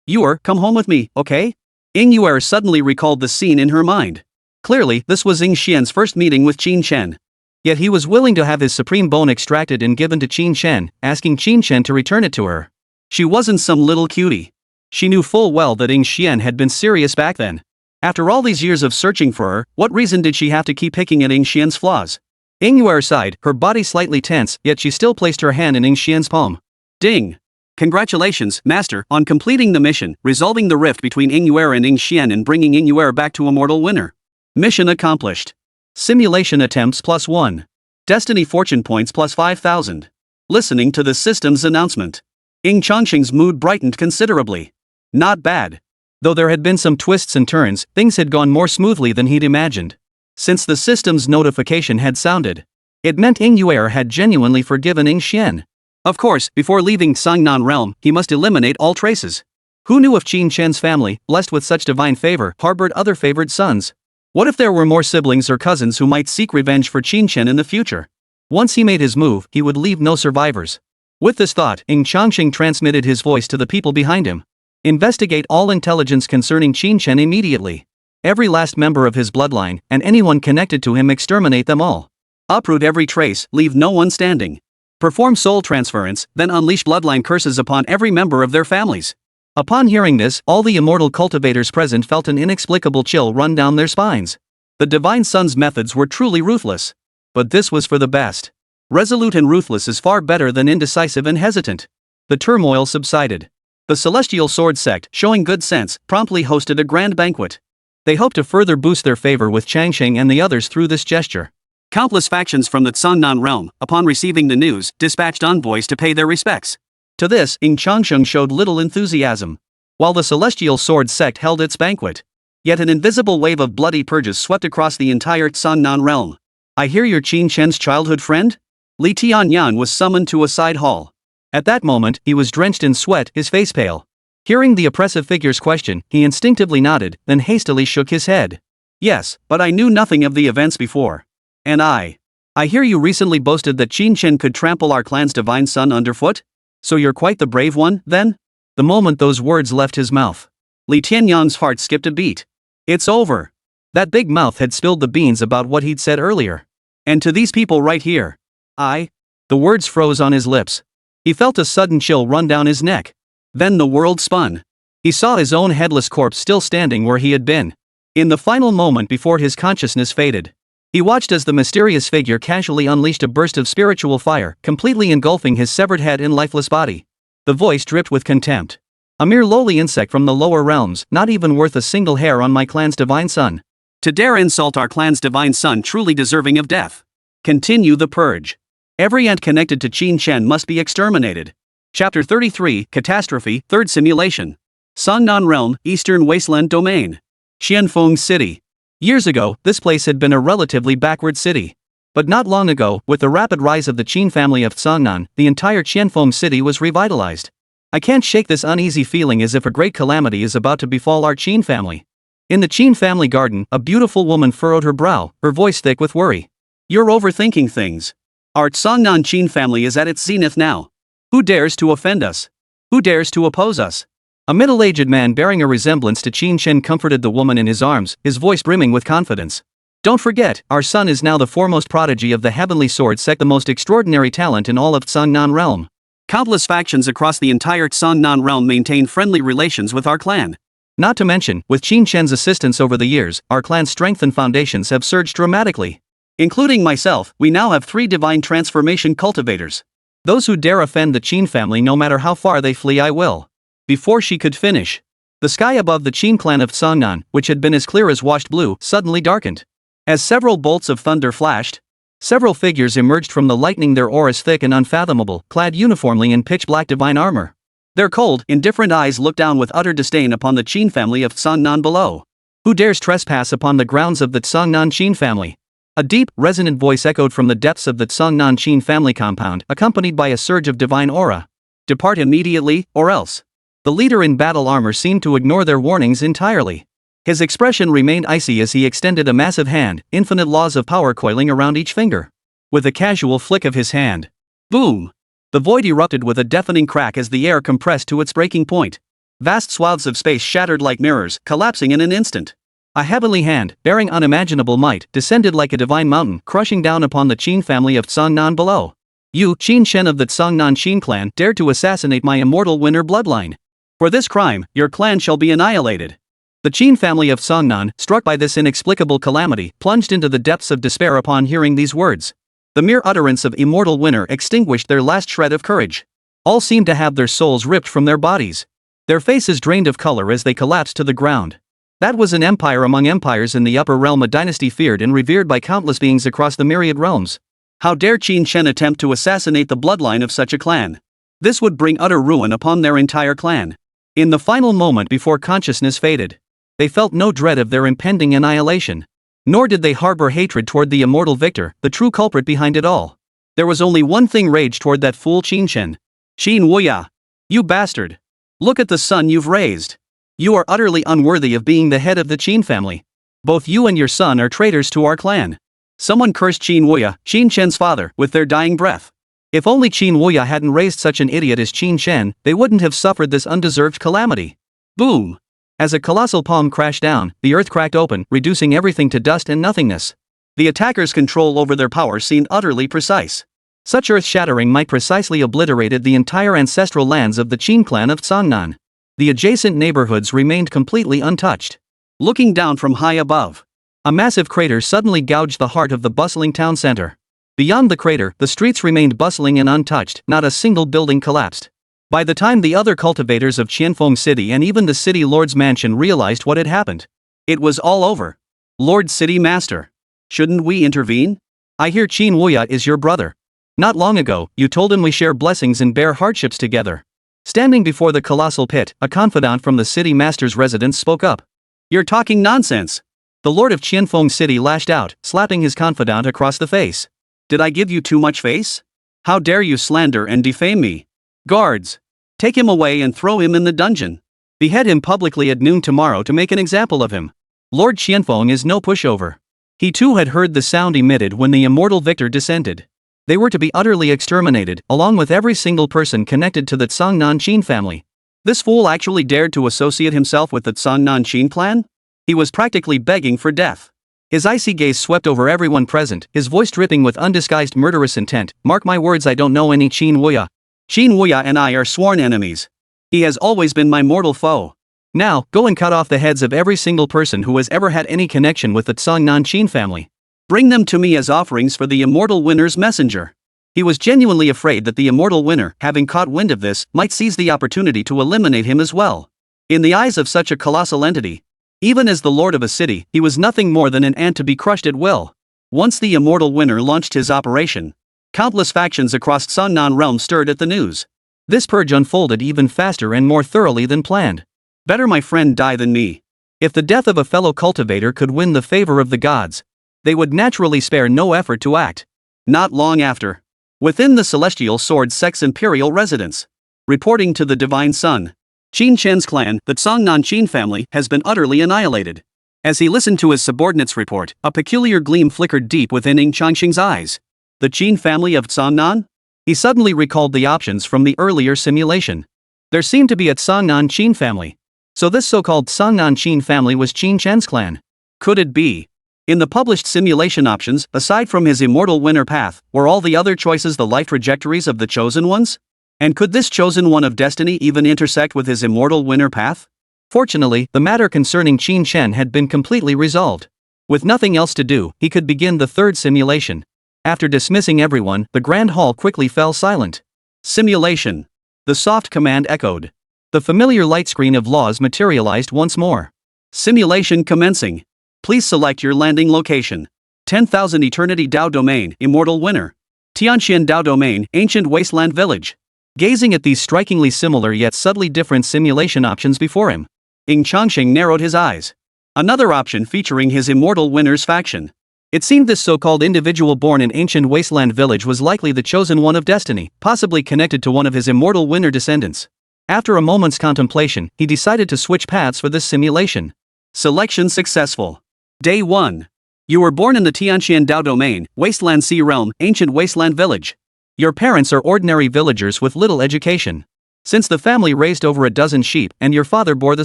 Speaker 2: "Yuer, come home with me, okay?" Ying suddenly recalled the scene in her mind. Clearly, this was Ying Xian's first meeting with Qin Shen. Yet he was willing to have his supreme bone extracted and given to Qin Shen, asking Qin Shen to return it to her. She wasn't some little cutie. She knew full well that Ying Xian had been serious back then. After all these years of searching for her, what reason did she have to keep picking at Ying Xian's flaws? Ying sighed, her body slightly tense, yet she still placed her hand in Ying Xian's palm. "Ding! Congratulations, Master, on completing the mission, resolving the rift between Ying and Ying Xian and bringing Ying back to Immortal Winner. Mission accomplished. Simulation attempts +1. Destiny fortune points +5,000. Listening to the system's announcement, Ying Changsheng's mood brightened considerably. Not bad. Though there had been some twists and turns, things had gone more smoothly than he'd imagined. Since the system's notification had sounded, it meant Ying had genuinely forgiven Ying Xian. Of course, before leaving Sangnan realm, he must eliminate all traces. Who knew if Qin Shen's family, blessed with such divine favor, harbored other favored sons? What if there were more siblings or cousins who might seek revenge for Qin Shen in the future? Once he made his move, he would leave no survivors. With this thought, Ying Changsheng transmitted his voice to the people behind him. Investigate all intelligence concerning Qin Shen immediately. Every last member of his bloodline, and anyone connected to him, exterminate them all. Uproot every trace, leave no one standing. Perform soul transference, then unleash bloodline curses upon every member of their families. Upon hearing this, all the immortal cultivators present felt an inexplicable chill run down their spines. The Divine Son's methods were truly ruthless. But this was for the best. Resolute and ruthless is far better than indecisive and hesitant. The turmoil subsided. The Celestial Sword sect, showing good sense, promptly hosted a grand banquet. They hoped to further boost their favor with Changsheng and the others through this gesture. Countless factions from the Sangnan realm, upon receiving the news, dispatched envoys to pay their respects. To this, Ying Changsheng showed little enthusiasm. While the Celestial Sword sect held its banquet, yet an invisible wave of bloody purges swept across the entire Sangnan realm. "I hear you're Qin Shen's childhood friend?" Li Tianyan was summoned to a side hall. At that moment, he was drenched in sweat, his face pale. Hearing the oppressive figure's question, he instinctively nodded, then hastily shook his head. "Yes, but I knew nothing of the events before. And I hear you recently boasted that Qin Shen could trample our clan's divine son underfoot? So you're quite the brave one, then?" The moment those words left his mouth, Li Tianyang's heart skipped a beat. It's over. That big mouth had spilled the beans about what he'd said earlier. And to these people right here, the words froze on his lips. He felt a sudden chill run down his neck. Then the world spun. He saw his own headless corpse still standing where he had been. In the final moment before his consciousness faded, he watched as the mysterious figure casually unleashed a burst of spiritual fire, completely engulfing his severed head and lifeless body. The voice dripped with contempt. "A mere lowly insect from the lower realms, not even worth a single hair on my clan's divine son. To dare insult our clan's divine son, truly deserving of death. Continue the purge. Every ant connected to Qin Shen must be exterminated." Chapter 33, Catastrophe, Third Simulation. Sangnan Realm, Eastern Wasteland Domain. Xianfeng City. Years ago, this place had been a relatively backward city. But not long ago, with the rapid rise of the Qin family of Sangnan, the entire Xianfeng city was revitalized. I can't shake this uneasy feeling as if a great calamity is about to befall our Qin family. In the Qin family garden, a beautiful woman furrowed her brow, her voice thick with worry. "You're overthinking things. Our Sangnan Qin family is at its zenith now. Who dares to offend us? Who dares to oppose us?" A middle-aged man bearing a resemblance to Qin Shen comforted the woman in his arms, his voice brimming with confidence. "Don't forget, our son is now the foremost prodigy of the Heavenly Sword sect, the most extraordinary talent in all of Sangnan realm. Countless factions across the entire Sangnan realm maintain friendly relations with our clan. Not to mention, with Qin Shen's assistance over the years, our clan's strength and foundations have surged dramatically. Including myself, we now have 3 divine transformation cultivators. Those who dare offend the Qin family, no matter how far they flee, I will." Before she could finish, the sky above the Qin clan of Sangnan, which had been as clear as washed blue, suddenly darkened. As several bolts of thunder flashed, Several figures emerged from the lightning, their auras thick and unfathomable, clad uniformly in pitch-black divine armor.
Speaker 1: Their cold, indifferent eyes looked down with utter disdain upon the Qin family of Tsangnan below.
Speaker 2: Who dares trespass upon the grounds of the Tsangnan Qin family? A deep, resonant voice echoed from the depths of the Tsangnan Qin family compound, accompanied by a surge of divine aura.
Speaker 1: Depart immediately, or else.
Speaker 2: The leader in battle armor seemed to ignore their warnings entirely. His expression remained icy as he extended a massive hand, infinite laws of power coiling around each finger. With a casual flick of his hand,
Speaker 1: boom! The void erupted with a deafening crack as the air compressed to its breaking point. Vast swaths of space shattered like mirrors, collapsing in an instant.
Speaker 2: A heavenly hand, bearing unimaginable might, descended like a divine mountain, crushing down upon the Qin family of Tsangnan below. You, Qingxian of the Tsangnan Qin clan, dared to assassinate my immortal winner bloodline.
Speaker 1: For this crime, your clan shall be annihilated.
Speaker 2: The Qin family of Tsangnan, struck by this inexplicable calamity, plunged into the depths of despair upon hearing these words. The mere utterance of immortal winner extinguished their last shred of courage. All seemed to have their souls ripped from their bodies. Their faces drained of color as they collapsed to the ground. That was an empire among empires in the upper realm, a dynasty feared and revered by countless beings across the myriad realms.
Speaker 1: How dare Qingxian attempt to assassinate the bloodline of such a clan? This would bring utter ruin upon their entire clan. In the final moment before consciousness faded, they felt no dread of their impending annihilation. Nor did they harbor hatred toward the immortal victor, the true culprit behind it all. There was only one thing rage toward that fool Qingxian. Qin Wuya! You bastard! Look at the son you've raised! You are utterly unworthy of being the head of the Qin family. Both you and your son are traitors to our clan. Someone cursed Qin Wuya, Qingxian's father, with their dying breath.
Speaker 2: If only Qin Wuya hadn't raised such an idiot as Qingxian, they wouldn't have suffered this undeserved calamity.
Speaker 1: Boom!
Speaker 2: As a colossal palm crashed down, the earth cracked open, reducing everything to dust and nothingness.
Speaker 1: The attackers' control over their power seemed utterly precise.
Speaker 2: Such earth-shattering might precisely obliterated the entire ancestral lands of the Qin clan of Tsangnan. The adjacent neighborhoods remained completely untouched.
Speaker 1: Looking down from high above,
Speaker 2: a massive crater suddenly gouged the heart of the bustling town center. Beyond the crater, the streets remained bustling and untouched, not a single building collapsed. By the time the other cultivators of Qianfeng City and even the city lord's mansion realized what had happened,
Speaker 1: it was all over. Lord City Master, shouldn't we intervene?
Speaker 2: I hear Qin Wuya is your brother. Not long ago, you told him we share blessings and bear hardships together. Standing before the colossal pit, a confidant from the city master's residence spoke up.
Speaker 1: You're talking nonsense.
Speaker 2: The lord of Qianfeng City lashed out, slapping his confidant across the face.
Speaker 1: Did I give you too much face? How dare you slander and defame me? Guards! Take him away and throw him in the dungeon.
Speaker 2: Behead him publicly at noon tomorrow to make an example of him. Lord Qianfeng is no pushover. He too had heard the sound emitted when the immortal victor descended. They were to be utterly exterminated, along with every single person connected to the Tsangnan Qin family.
Speaker 1: This fool actually dared to associate himself with the Tsangnan Qin clan? He was practically begging for death.
Speaker 2: His icy gaze swept over everyone present, his voice dripping with undisguised murderous intent. Mark my words, I don't know any Qin Wuya.
Speaker 1: Qin Wuya and I are sworn enemies. He has always been my mortal foe.
Speaker 2: Now, go and cut off the heads of every single person who has ever had any connection with the Tsangnan Qin family.
Speaker 1: Bring them to me as offerings for the immortal winner's messenger. He was genuinely afraid that the immortal winner, having caught wind of this, might seize the opportunity to eliminate him as well. In the eyes of such a colossal entity, even as the lord of a city, he was nothing more than an ant to be crushed at will. Once the immortal winner launched his operation, countless factions across Tsangnan realm stirred at the news.
Speaker 2: This purge unfolded even faster and more thoroughly than planned.
Speaker 1: Better my friend die than me.
Speaker 2: If the death of a fellow cultivator could win the favor of the gods, they would naturally spare no effort to act.
Speaker 1: Not long after, within the celestial sword sect's imperial residence, reporting to the divine sun, Qingxian's clan, the Tsangnan Qin family, has been utterly annihilated. As he listened to his subordinate's report, a peculiar gleam flickered deep within Ying Changsheng's eyes. The Qin family of Tsangnan? He suddenly recalled the options from the earlier simulation. There seemed to be a Tsangnan Qin family. So this so-called Tsangnan Qin family was Qingxian's clan. Could it be? In the published simulation options, aside from his immortal winner path, were all the other choices the life trajectories of the chosen ones? And could this chosen one of destiny even intersect with his immortal winner path? Fortunately, the matter concerning Qingxian had been completely resolved. With nothing else to do, he could begin the third simulation. After dismissing everyone, the grand hall quickly fell silent. Simulation. The soft command echoed. The familiar light screen of laws materialized once more. Simulation commencing. Please select your landing location. 10,000 Eternity Dao Domain, Immortal Winner. Tianxian Dao Domain, Ancient Wasteland Village.
Speaker 2: Gazing at these strikingly similar yet subtly different simulation options before him,
Speaker 1: Ying Changsheng narrowed his eyes. Another option featuring his Immortal Winners faction.
Speaker 2: It seemed this so-called individual born in Ancient Wasteland Village was likely the chosen one of destiny, possibly connected to one of his Immortal Winner descendants. After a moment's contemplation, he decided to switch paths for this simulation.
Speaker 1: Selection successful. Day 1. You were born in the Tianxian Dao Domain, Wasteland Sea Realm, Ancient Wasteland Village.
Speaker 2: Your parents are ordinary villagers with little education. Since the family raised over a dozen sheep and your father bore the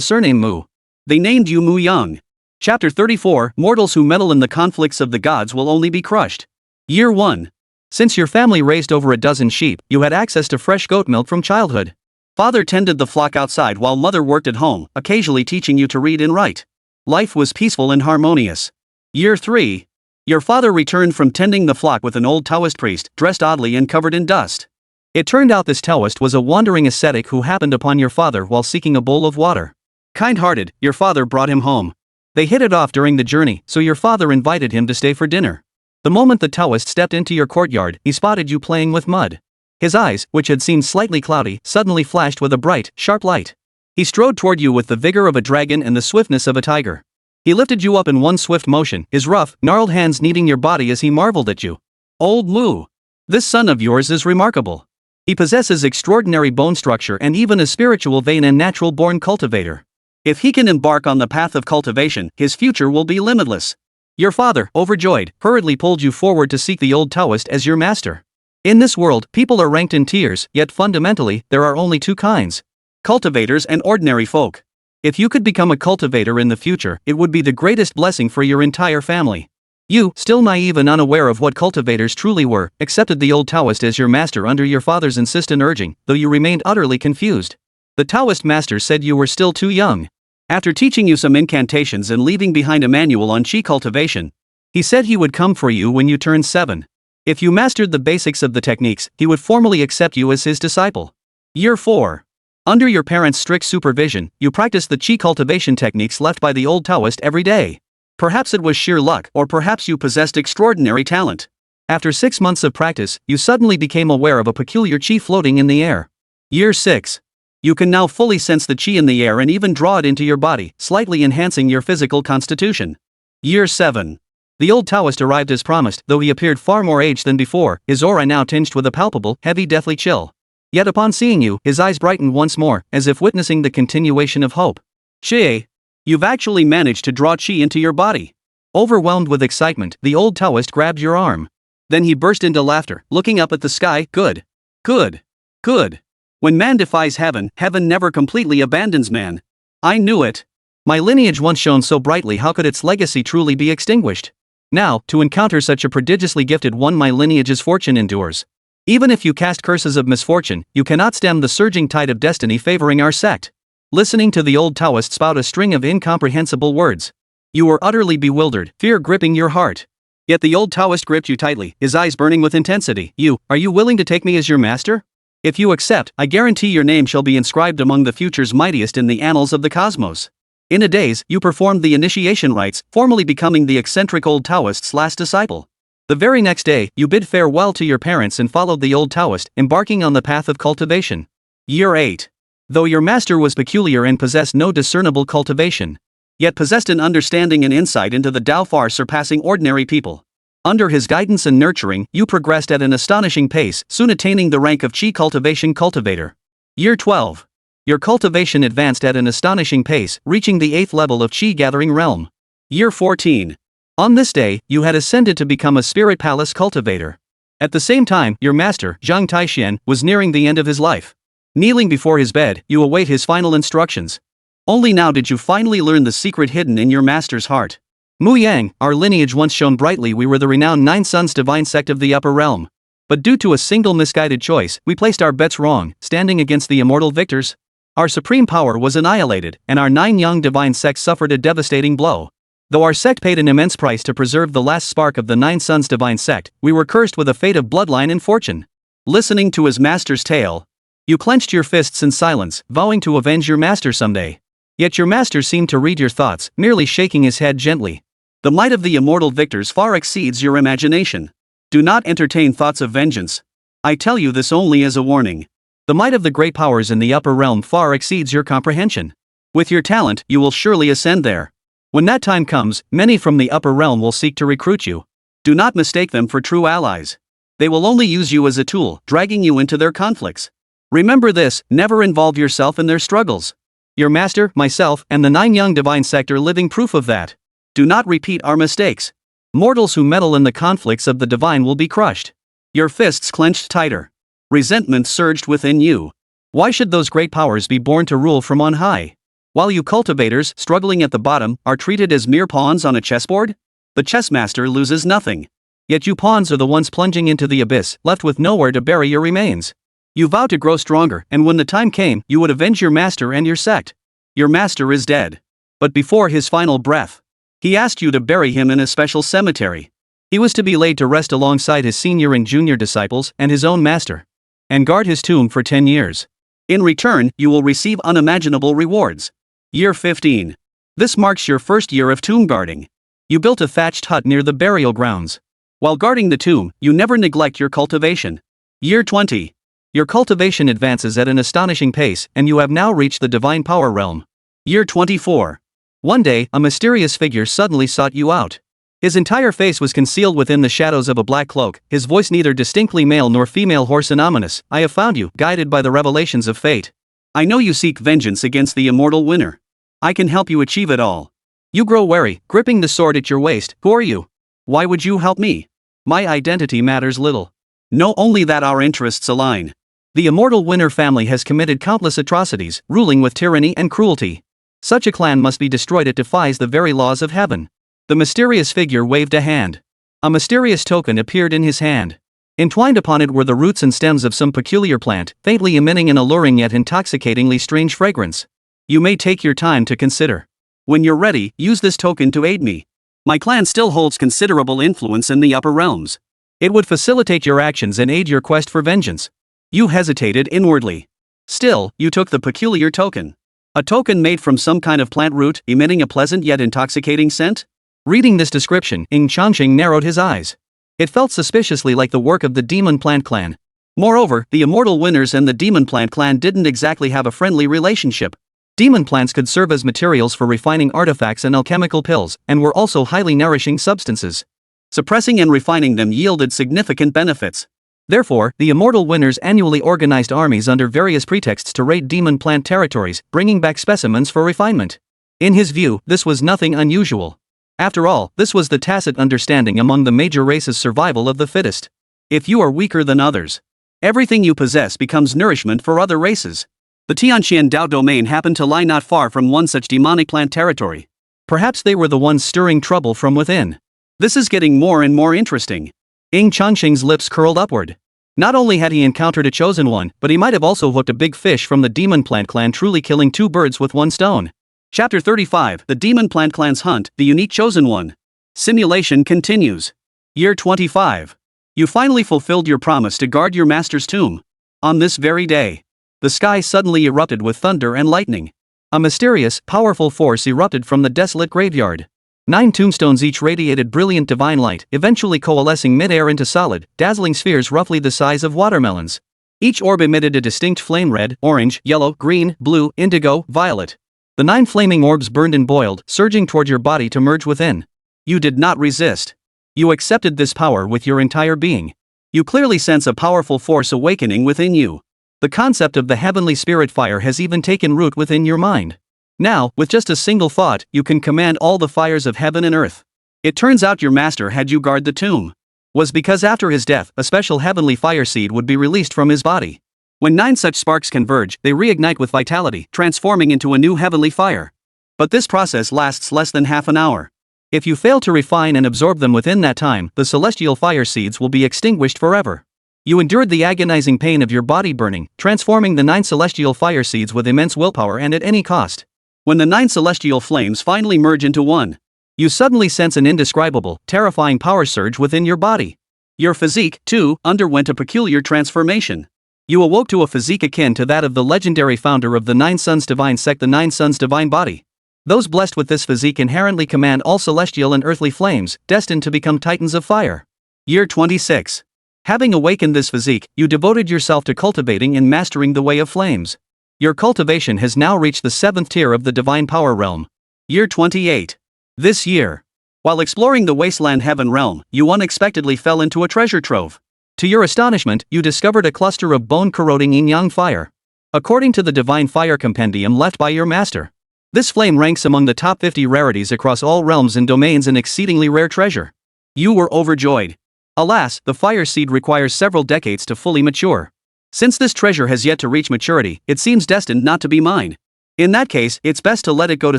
Speaker 2: surname Mu,
Speaker 1: they named you Mu Yang. Chapter 34, Mortals who meddle in the conflicts of the gods will only be crushed. Year 1.
Speaker 2: Since your family raised over a dozen sheep, you had access to fresh goat milk from childhood.
Speaker 1: Father tended the flock outside while mother worked at home, occasionally teaching you to read and write. Life was peaceful and harmonious. Year 3. Your father returned from tending the flock with an old Taoist priest, dressed oddly and covered in dust.
Speaker 2: It turned out this Taoist was a wandering ascetic who happened upon your father while seeking a bowl of water.
Speaker 1: Kind-hearted, your father brought him home.
Speaker 2: They hit it off during the journey, so your father invited him to stay for dinner. The moment the Taoist stepped into your courtyard, he spotted you playing with mud. His eyes, which had seemed slightly cloudy, suddenly flashed with a bright, sharp light. He strode toward you with the vigor of a dragon and the swiftness of a tiger. He lifted you up in one swift motion, his rough, gnarled hands kneading your body as he marveled at you.
Speaker 1: Old Mu. This son of yours is remarkable.
Speaker 2: He possesses extraordinary bone structure and even a spiritual vein and natural-born cultivator.
Speaker 1: If he can embark on the path of cultivation, his future will be limitless.
Speaker 2: Your father, overjoyed, hurriedly pulled you forward to seek the old Taoist as your master. In this world, people are ranked in tiers, yet fundamentally, there are only two kinds:
Speaker 1: cultivators and ordinary folk.
Speaker 2: If you could become a cultivator in the future, it would be the greatest blessing for your entire family. You, still naive and unaware of what cultivators truly were, accepted the old Taoist as your master under your father's insistent urging, though you remained utterly confused. The Taoist master said you were still too young.
Speaker 1: After teaching you some incantations and leaving behind a manual on chi cultivation,
Speaker 2: he said he would come for you when you turned 7. If you mastered the basics of the techniques, he would formally accept you as his disciple.
Speaker 1: Year 4.
Speaker 2: Under your parents' strict supervision, you practiced the chi cultivation techniques left by the old Taoist every day.
Speaker 1: Perhaps it was sheer luck, or perhaps you possessed extraordinary talent.
Speaker 2: After 6 months of practice, you suddenly became aware of a peculiar chi floating in the air.
Speaker 1: Year 6. You can now fully sense the chi in the air and even draw it into your body, slightly enhancing your physical constitution. Year 7.
Speaker 2: The old Taoist arrived as promised, though he appeared far more aged than before, his aura now tinged with a palpable, heavy deathly chill. Yet upon seeing you, his eyes brightened once more, as if witnessing the continuation of hope.
Speaker 1: Xie, you've actually managed to draw chi into your body.
Speaker 2: Overwhelmed with excitement, the old Taoist grabbed your arm.
Speaker 1: Then he burst into laughter, looking up at the sky. Good. Good. Good. When man defies heaven, heaven never completely abandons man. I knew it.
Speaker 2: My lineage once shone so brightly, how could its legacy truly be extinguished? Now, to encounter such a prodigiously gifted one, my lineage's fortune endures. Even if you cast curses of misfortune, you cannot stem the surging tide of destiny favoring our sect. Listening to the old Taoist spout a string of incomprehensible words, you were utterly bewildered, fear gripping your heart.
Speaker 1: Yet the old Taoist gripped you tightly, his eyes burning with intensity.
Speaker 2: Are you willing to take me as your master?
Speaker 1: If you accept, I guarantee your name shall be inscribed among the future's mightiest in the annals of the cosmos. In a daze, you performed the initiation rites, formally becoming the eccentric old Taoist's last disciple. The very next day, you bid farewell to your parents and followed the old Taoist, embarking on the path of cultivation. Year 8.
Speaker 2: Though your master was peculiar and possessed no discernible cultivation,
Speaker 1: yet possessed an understanding and insight into the Tao far surpassing ordinary people. Under his guidance and nurturing, you progressed at an astonishing pace, soon attaining the rank of Chi Cultivation Cultivator. Year 12. Your cultivation advanced at an astonishing pace, reaching the 8th level of Chi Gathering Realm.
Speaker 2: Year 14. On this day, you had ascended to become a Spirit Palace Cultivator. At the same time, your master, Ying Changsheng, was nearing the end of his life. Kneeling before his bed, you await his final instructions.
Speaker 1: Only now did you finally learn the secret hidden in your master's heart.
Speaker 2: Mu Yang, our lineage once shone brightly. We were the renowned Nine Sons divine sect of the upper realm. But due to a single misguided choice, we placed our bets wrong, standing against the immortal victors. Our supreme power was annihilated, and our 9 young divine sects suffered a devastating blow. Though our sect paid an immense price to preserve the last spark of the Nine Sons divine sect, we were cursed with a fate of bloodline and fortune.
Speaker 1: Listening to his master's tale,
Speaker 2: you clenched your fists in silence, vowing to avenge your master someday. Yet your master seemed to read your thoughts, merely shaking his head gently.
Speaker 1: The might of the immortal victors far exceeds your imagination. Do not entertain thoughts of vengeance. I tell you this only as a warning.
Speaker 2: The might of the great powers in the upper realm far exceeds your comprehension.
Speaker 1: With your talent, you will surely ascend there.
Speaker 2: When that time comes, many from the upper realm will seek to recruit you.
Speaker 1: Do not mistake them for true allies. They will only use you as a tool, dragging you into their conflicts. Remember this, never involve yourself in their struggles.
Speaker 2: Your master, myself, and the 9 young divine sector living proof of that.
Speaker 1: Do not repeat our mistakes.
Speaker 2: Mortals who meddle in the conflicts of the divine will be crushed.
Speaker 1: Your fists clenched tighter. Resentment surged within you.
Speaker 2: Why should those great powers be born to rule from on high?
Speaker 1: While you cultivators, struggling at the bottom, are treated as mere pawns on a chessboard? The chessmaster loses nothing.
Speaker 2: Yet you pawns are the ones plunging into the abyss, left with nowhere to bury your remains.
Speaker 1: You vowed to grow stronger, and when the time came, you would avenge your master and your sect. Your master is dead. But before his final breath, he asked you to bury him in a special cemetery.
Speaker 2: He was to be laid to rest alongside his senior and junior disciples and his own master, and guard his tomb for 10 years.
Speaker 1: In return, you will receive unimaginable rewards. Year 15. This marks your first year of tomb guarding.
Speaker 2: You built a thatched hut near the burial grounds.
Speaker 1: While guarding the tomb, you never neglect your cultivation. Year 20.
Speaker 2: Your cultivation advances at an astonishing pace, and you have now reached the divine power realm.
Speaker 1: Year 24.
Speaker 2: One day, a mysterious figure suddenly sought you out. His entire face was concealed within the shadows of a black cloak, his voice neither distinctly male nor female, hoarse and ominous. I have found you, guided by the revelations of fate.
Speaker 1: I know you seek vengeance against the immortal winner. I can help you achieve it all.
Speaker 2: You grow wary, gripping the sword at your waist. Who are you?
Speaker 1: Why would you help me?
Speaker 2: My identity matters little.
Speaker 1: Know only that our interests align.
Speaker 2: The immortal winner family has committed countless atrocities, ruling with tyranny and cruelty. Such a clan must be destroyed. It defies the very laws of heaven. The mysterious figure waved a hand. A mysterious token appeared in his hand. Entwined upon it were the roots and stems of some peculiar plant, faintly emitting an alluring yet intoxicatingly strange fragrance. You may take your time to consider.
Speaker 1: When you're ready, use this token to aid me. My clan still holds considerable influence in the upper realms.
Speaker 2: It would facilitate your actions and aid your quest for vengeance.
Speaker 1: You hesitated inwardly. Still, you took the peculiar token. A token made from some kind of plant root, emitting a pleasant yet intoxicating scent?
Speaker 2: Reading this description, Ying Changsheng narrowed his eyes. It felt suspiciously like the work of the Demon Plant Clan.
Speaker 1: Moreover, the immortal winners and the Demon Plant Clan didn't exactly have a friendly relationship.
Speaker 2: Demon plants could serve as materials for refining artifacts and alchemical pills, and were also highly nourishing substances.
Speaker 1: Suppressing and refining them yielded significant benefits.
Speaker 2: Therefore, the immortal winners annually organized armies under various pretexts to raid demon plant territories, bringing back specimens for refinement. In his view, this was nothing unusual. After all, this was the tacit understanding among the major races: survival of the fittest.
Speaker 1: If you are weaker than others, everything you possess becomes nourishment for other races. The Tianxian Dao domain happened to lie not far from one such demonic plant territory.
Speaker 2: Perhaps they were the ones stirring trouble from within.
Speaker 1: This is getting more and more interesting.
Speaker 2: Ying Changsheng's lips curled upward. Not only had he encountered a chosen one, but he might have also hooked a big fish from the Demon Plant Clan, truly killing 2 birds with 1 stone.
Speaker 1: Chapter 35, The Demon Plant Clan's Hunt, the Unique Chosen One. Simulation continues. Year 25. You finally fulfilled your promise to guard your master's tomb. On this very day, the sky suddenly erupted with thunder and lightning.
Speaker 2: A mysterious, powerful force erupted from the desolate graveyard. 9 tombstones each radiated brilliant divine light, eventually coalescing mid-air into solid, dazzling spheres roughly the size of watermelons. Each orb emitted a distinct flame: red, orange, yellow, green, blue, indigo, violet. The 9 flaming orbs burned and boiled, surging toward your body to merge within.
Speaker 1: You did not resist. You accepted this power with your entire being. You clearly sense a powerful force awakening within you. The concept of the heavenly spirit fire has even taken root within your mind. Now, with just a single thought, you can command all the fires of heaven and earth. It turns out your master had you guard the tomb was because after his death, a special heavenly fire seed would be released from his body. When 9 such sparks converge, they reignite with vitality, transforming into a new heavenly fire. But this process lasts less than half an hour. If you fail to refine and absorb them within that time, the celestial fire seeds will be extinguished forever. You endured the agonizing pain of your body burning, transforming the 9 celestial fire seeds with immense willpower and at any cost. When the 9 celestial flames finally merge into one, you suddenly sense an indescribable, terrifying power surge within your body. Your physique, too, underwent a peculiar transformation. You awoke to a physique akin to that of the legendary founder of the 9 Sons Divine Sect, the 9 Sons Divine Body.
Speaker 2: Those blessed with this physique inherently command all celestial and earthly flames, destined to become titans of fire.
Speaker 1: Year 26.
Speaker 2: Having awakened this physique, you devoted yourself to cultivating and mastering the way of flames. Your cultivation has now reached the 7th tier of the divine power realm.
Speaker 1: Year 28.
Speaker 2: This year,
Speaker 1: while exploring the wasteland heaven realm, you unexpectedly fell into a treasure trove.
Speaker 2: To your astonishment, you discovered a cluster of bone-corroding yin-yang fire. According to the Divine Fire Compendium left by your master, this flame ranks among the top 50 rarities across all realms and domains, an exceedingly rare treasure.
Speaker 1: You were overjoyed.
Speaker 2: Alas, the fire seed requires several decades to fully mature.
Speaker 1: Since this treasure has yet to reach maturity, it seems destined not to be mine. In that case, it's best to let it go to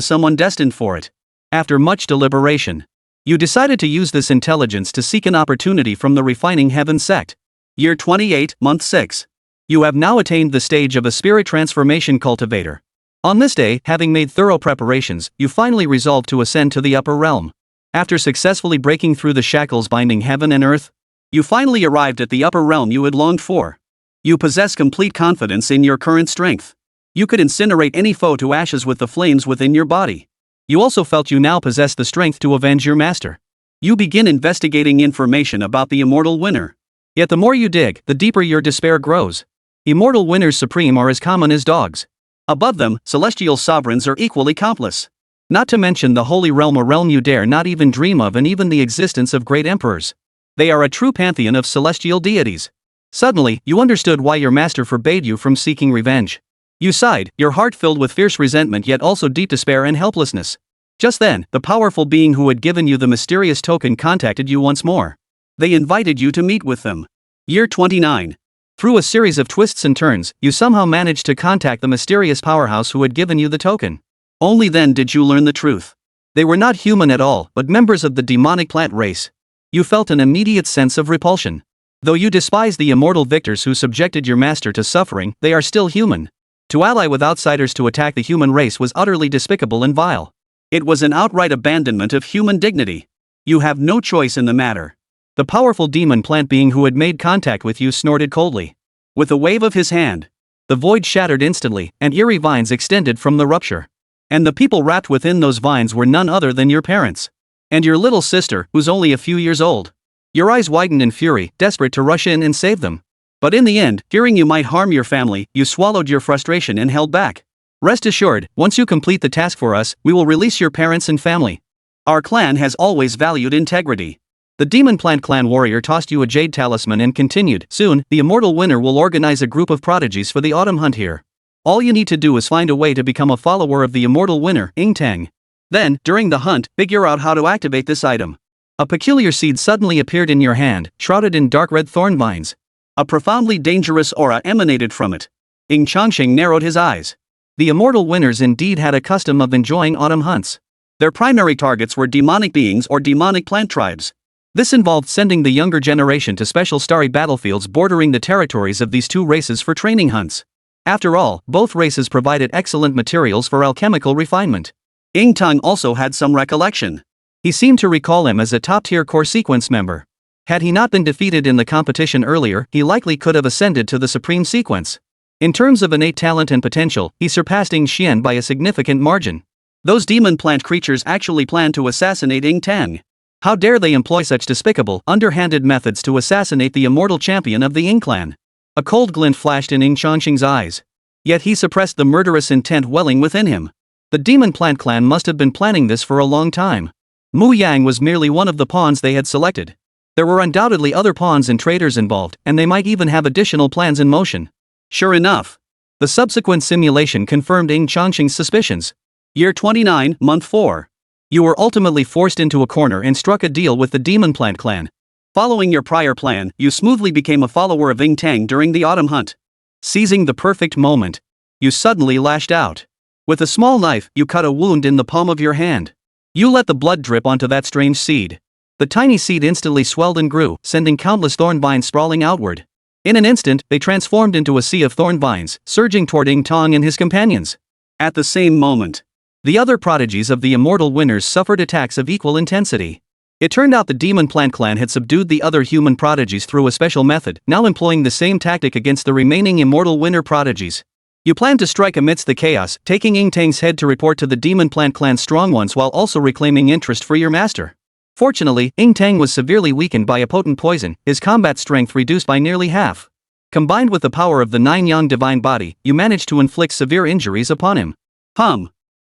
Speaker 1: someone destined for it.
Speaker 2: After much deliberation, you decided to use this intelligence to seek an opportunity from the Refining Heaven sect.
Speaker 1: Year 28, Month 6.
Speaker 2: You have now attained the stage of a spirit transformation cultivator. On this day, having made thorough preparations, you finally resolved to ascend to the upper realm. After successfully breaking through the shackles binding heaven and earth,
Speaker 1: you finally arrived at the upper realm you had longed for. You possess complete confidence in your current strength. You could incinerate any foe to ashes with the flames within your body.
Speaker 2: You also felt you now possessed the strength to avenge your master.
Speaker 1: You begin investigating information about the immortal winner.
Speaker 2: Yet the more you dig, the deeper your despair grows. Immortal winners supreme are as common as dogs.
Speaker 1: Above them, celestial sovereigns are equally countless.
Speaker 2: Not to mention the holy realm, a realm you dare not even dream of, and even the existence of great emperors. They are a true pantheon of celestial deities. Suddenly, you understood why your master forbade you from seeking revenge. You sighed, your heart filled with fierce resentment yet also deep despair and helplessness. Just then, the powerful being who had given you the mysterious token contacted you once more.
Speaker 1: They invited you to meet with them. Year 29.
Speaker 2: Through a series of twists and turns, you somehow managed to contact the mysterious powerhouse who had given you the token.
Speaker 1: Only then did you learn the truth.
Speaker 2: They were not human at all, but members of the demonic plant race. You felt an immediate sense of repulsion. Though you despise the immortal victors who subjected your master to suffering, they are still human. To ally with outsiders to attack the human race was utterly despicable and vile.
Speaker 1: It was an outright abandonment of human dignity. You have no choice in the matter.
Speaker 2: The powerful demon plant being who had made contact with you snorted coldly.
Speaker 1: With a wave of his hand,
Speaker 2: the void shattered instantly, and eerie vines extended from the rupture.
Speaker 1: And the people wrapped within those vines were none other than your parents.
Speaker 2: And your little sister, who's only a few years old. Your eyes widened in fury, desperate to rush in and save them.
Speaker 1: But in the end, fearing you might harm your family, you swallowed your frustration and held back.
Speaker 2: Rest assured, once you complete the task for us, we will release your parents and family.
Speaker 1: Our clan has always valued integrity.
Speaker 2: The demon plant clan warrior tossed you a jade talisman and continued, soon, the immortal winner will organize a group of prodigies for the autumn hunt here. All you need to do is find a way to become a follower of the immortal winner, Ying Tang.
Speaker 1: Then, during the hunt, figure out how to activate this item.
Speaker 2: A peculiar seed suddenly appeared in your hand, shrouded in dark red thorn vines.
Speaker 1: A profoundly dangerous aura emanated from it. Ying Changsheng narrowed his eyes.
Speaker 2: The immortal winners indeed had a custom of enjoying autumn hunts.
Speaker 1: Their primary targets were demonic beings or demonic plant tribes.
Speaker 2: This involved sending the younger generation to special starry battlefields bordering the territories of these two races for training hunts. After all, both races provided excellent materials for alchemical refinement.
Speaker 1: Ying Tang also had some recollection.
Speaker 2: He seemed to recall him as a top-tier core sequence member. Had he not been defeated in the competition earlier, he likely could have ascended to the supreme sequence. In terms of innate talent and potential, he surpassed Ying Xian by a significant margin.
Speaker 1: Those demon plant creatures actually planned to assassinate Ying Tang.
Speaker 2: How dare they employ such despicable, underhanded methods to assassinate the immortal champion of the Ying Clan? A cold glint flashed in Ying Changsheng's eyes. Yet he suppressed the murderous intent welling within him. The demon plant clan must have been planning this for a long time. Mu Yang was merely one of the pawns they had selected. There were undoubtedly other pawns and traitors involved, and they might even have additional plans in motion.
Speaker 1: Sure enough,
Speaker 2: the subsequent simulation confirmed Ying Changsheng's suspicions.
Speaker 1: Year 29, Month 4.
Speaker 2: You were ultimately forced into a corner and struck a deal with the demon plant clan.
Speaker 1: Following your prior plan, you smoothly became a follower of Ying Tang during the autumn hunt.
Speaker 2: Seizing the perfect moment, you suddenly lashed out. With a small knife, you cut a wound in the palm of your hand. You let the blood drip onto that strange seed. The tiny seed instantly swelled and grew, sending countless thorn vines sprawling outward. In an instant, they transformed into a sea of thorn vines, surging toward Ying Tang and his companions.
Speaker 1: At the same moment,
Speaker 2: the other prodigies of the immortal winners suffered attacks of equal intensity. It turned out the demon plant clan had subdued the other human prodigies through a special method, now employing the same tactic against the remaining immortal winner prodigies. You planned to strike amidst the chaos, taking Ying Tang's head to report to the Demon Plant Clan's strong ones while also reclaiming interest for your master. Fortunately, Ying Tang was severely weakened by a potent poison, his combat strength reduced by nearly half. Combined with the power of the Nine Revolutions Divine Body, you managed to inflict severe injuries upon him.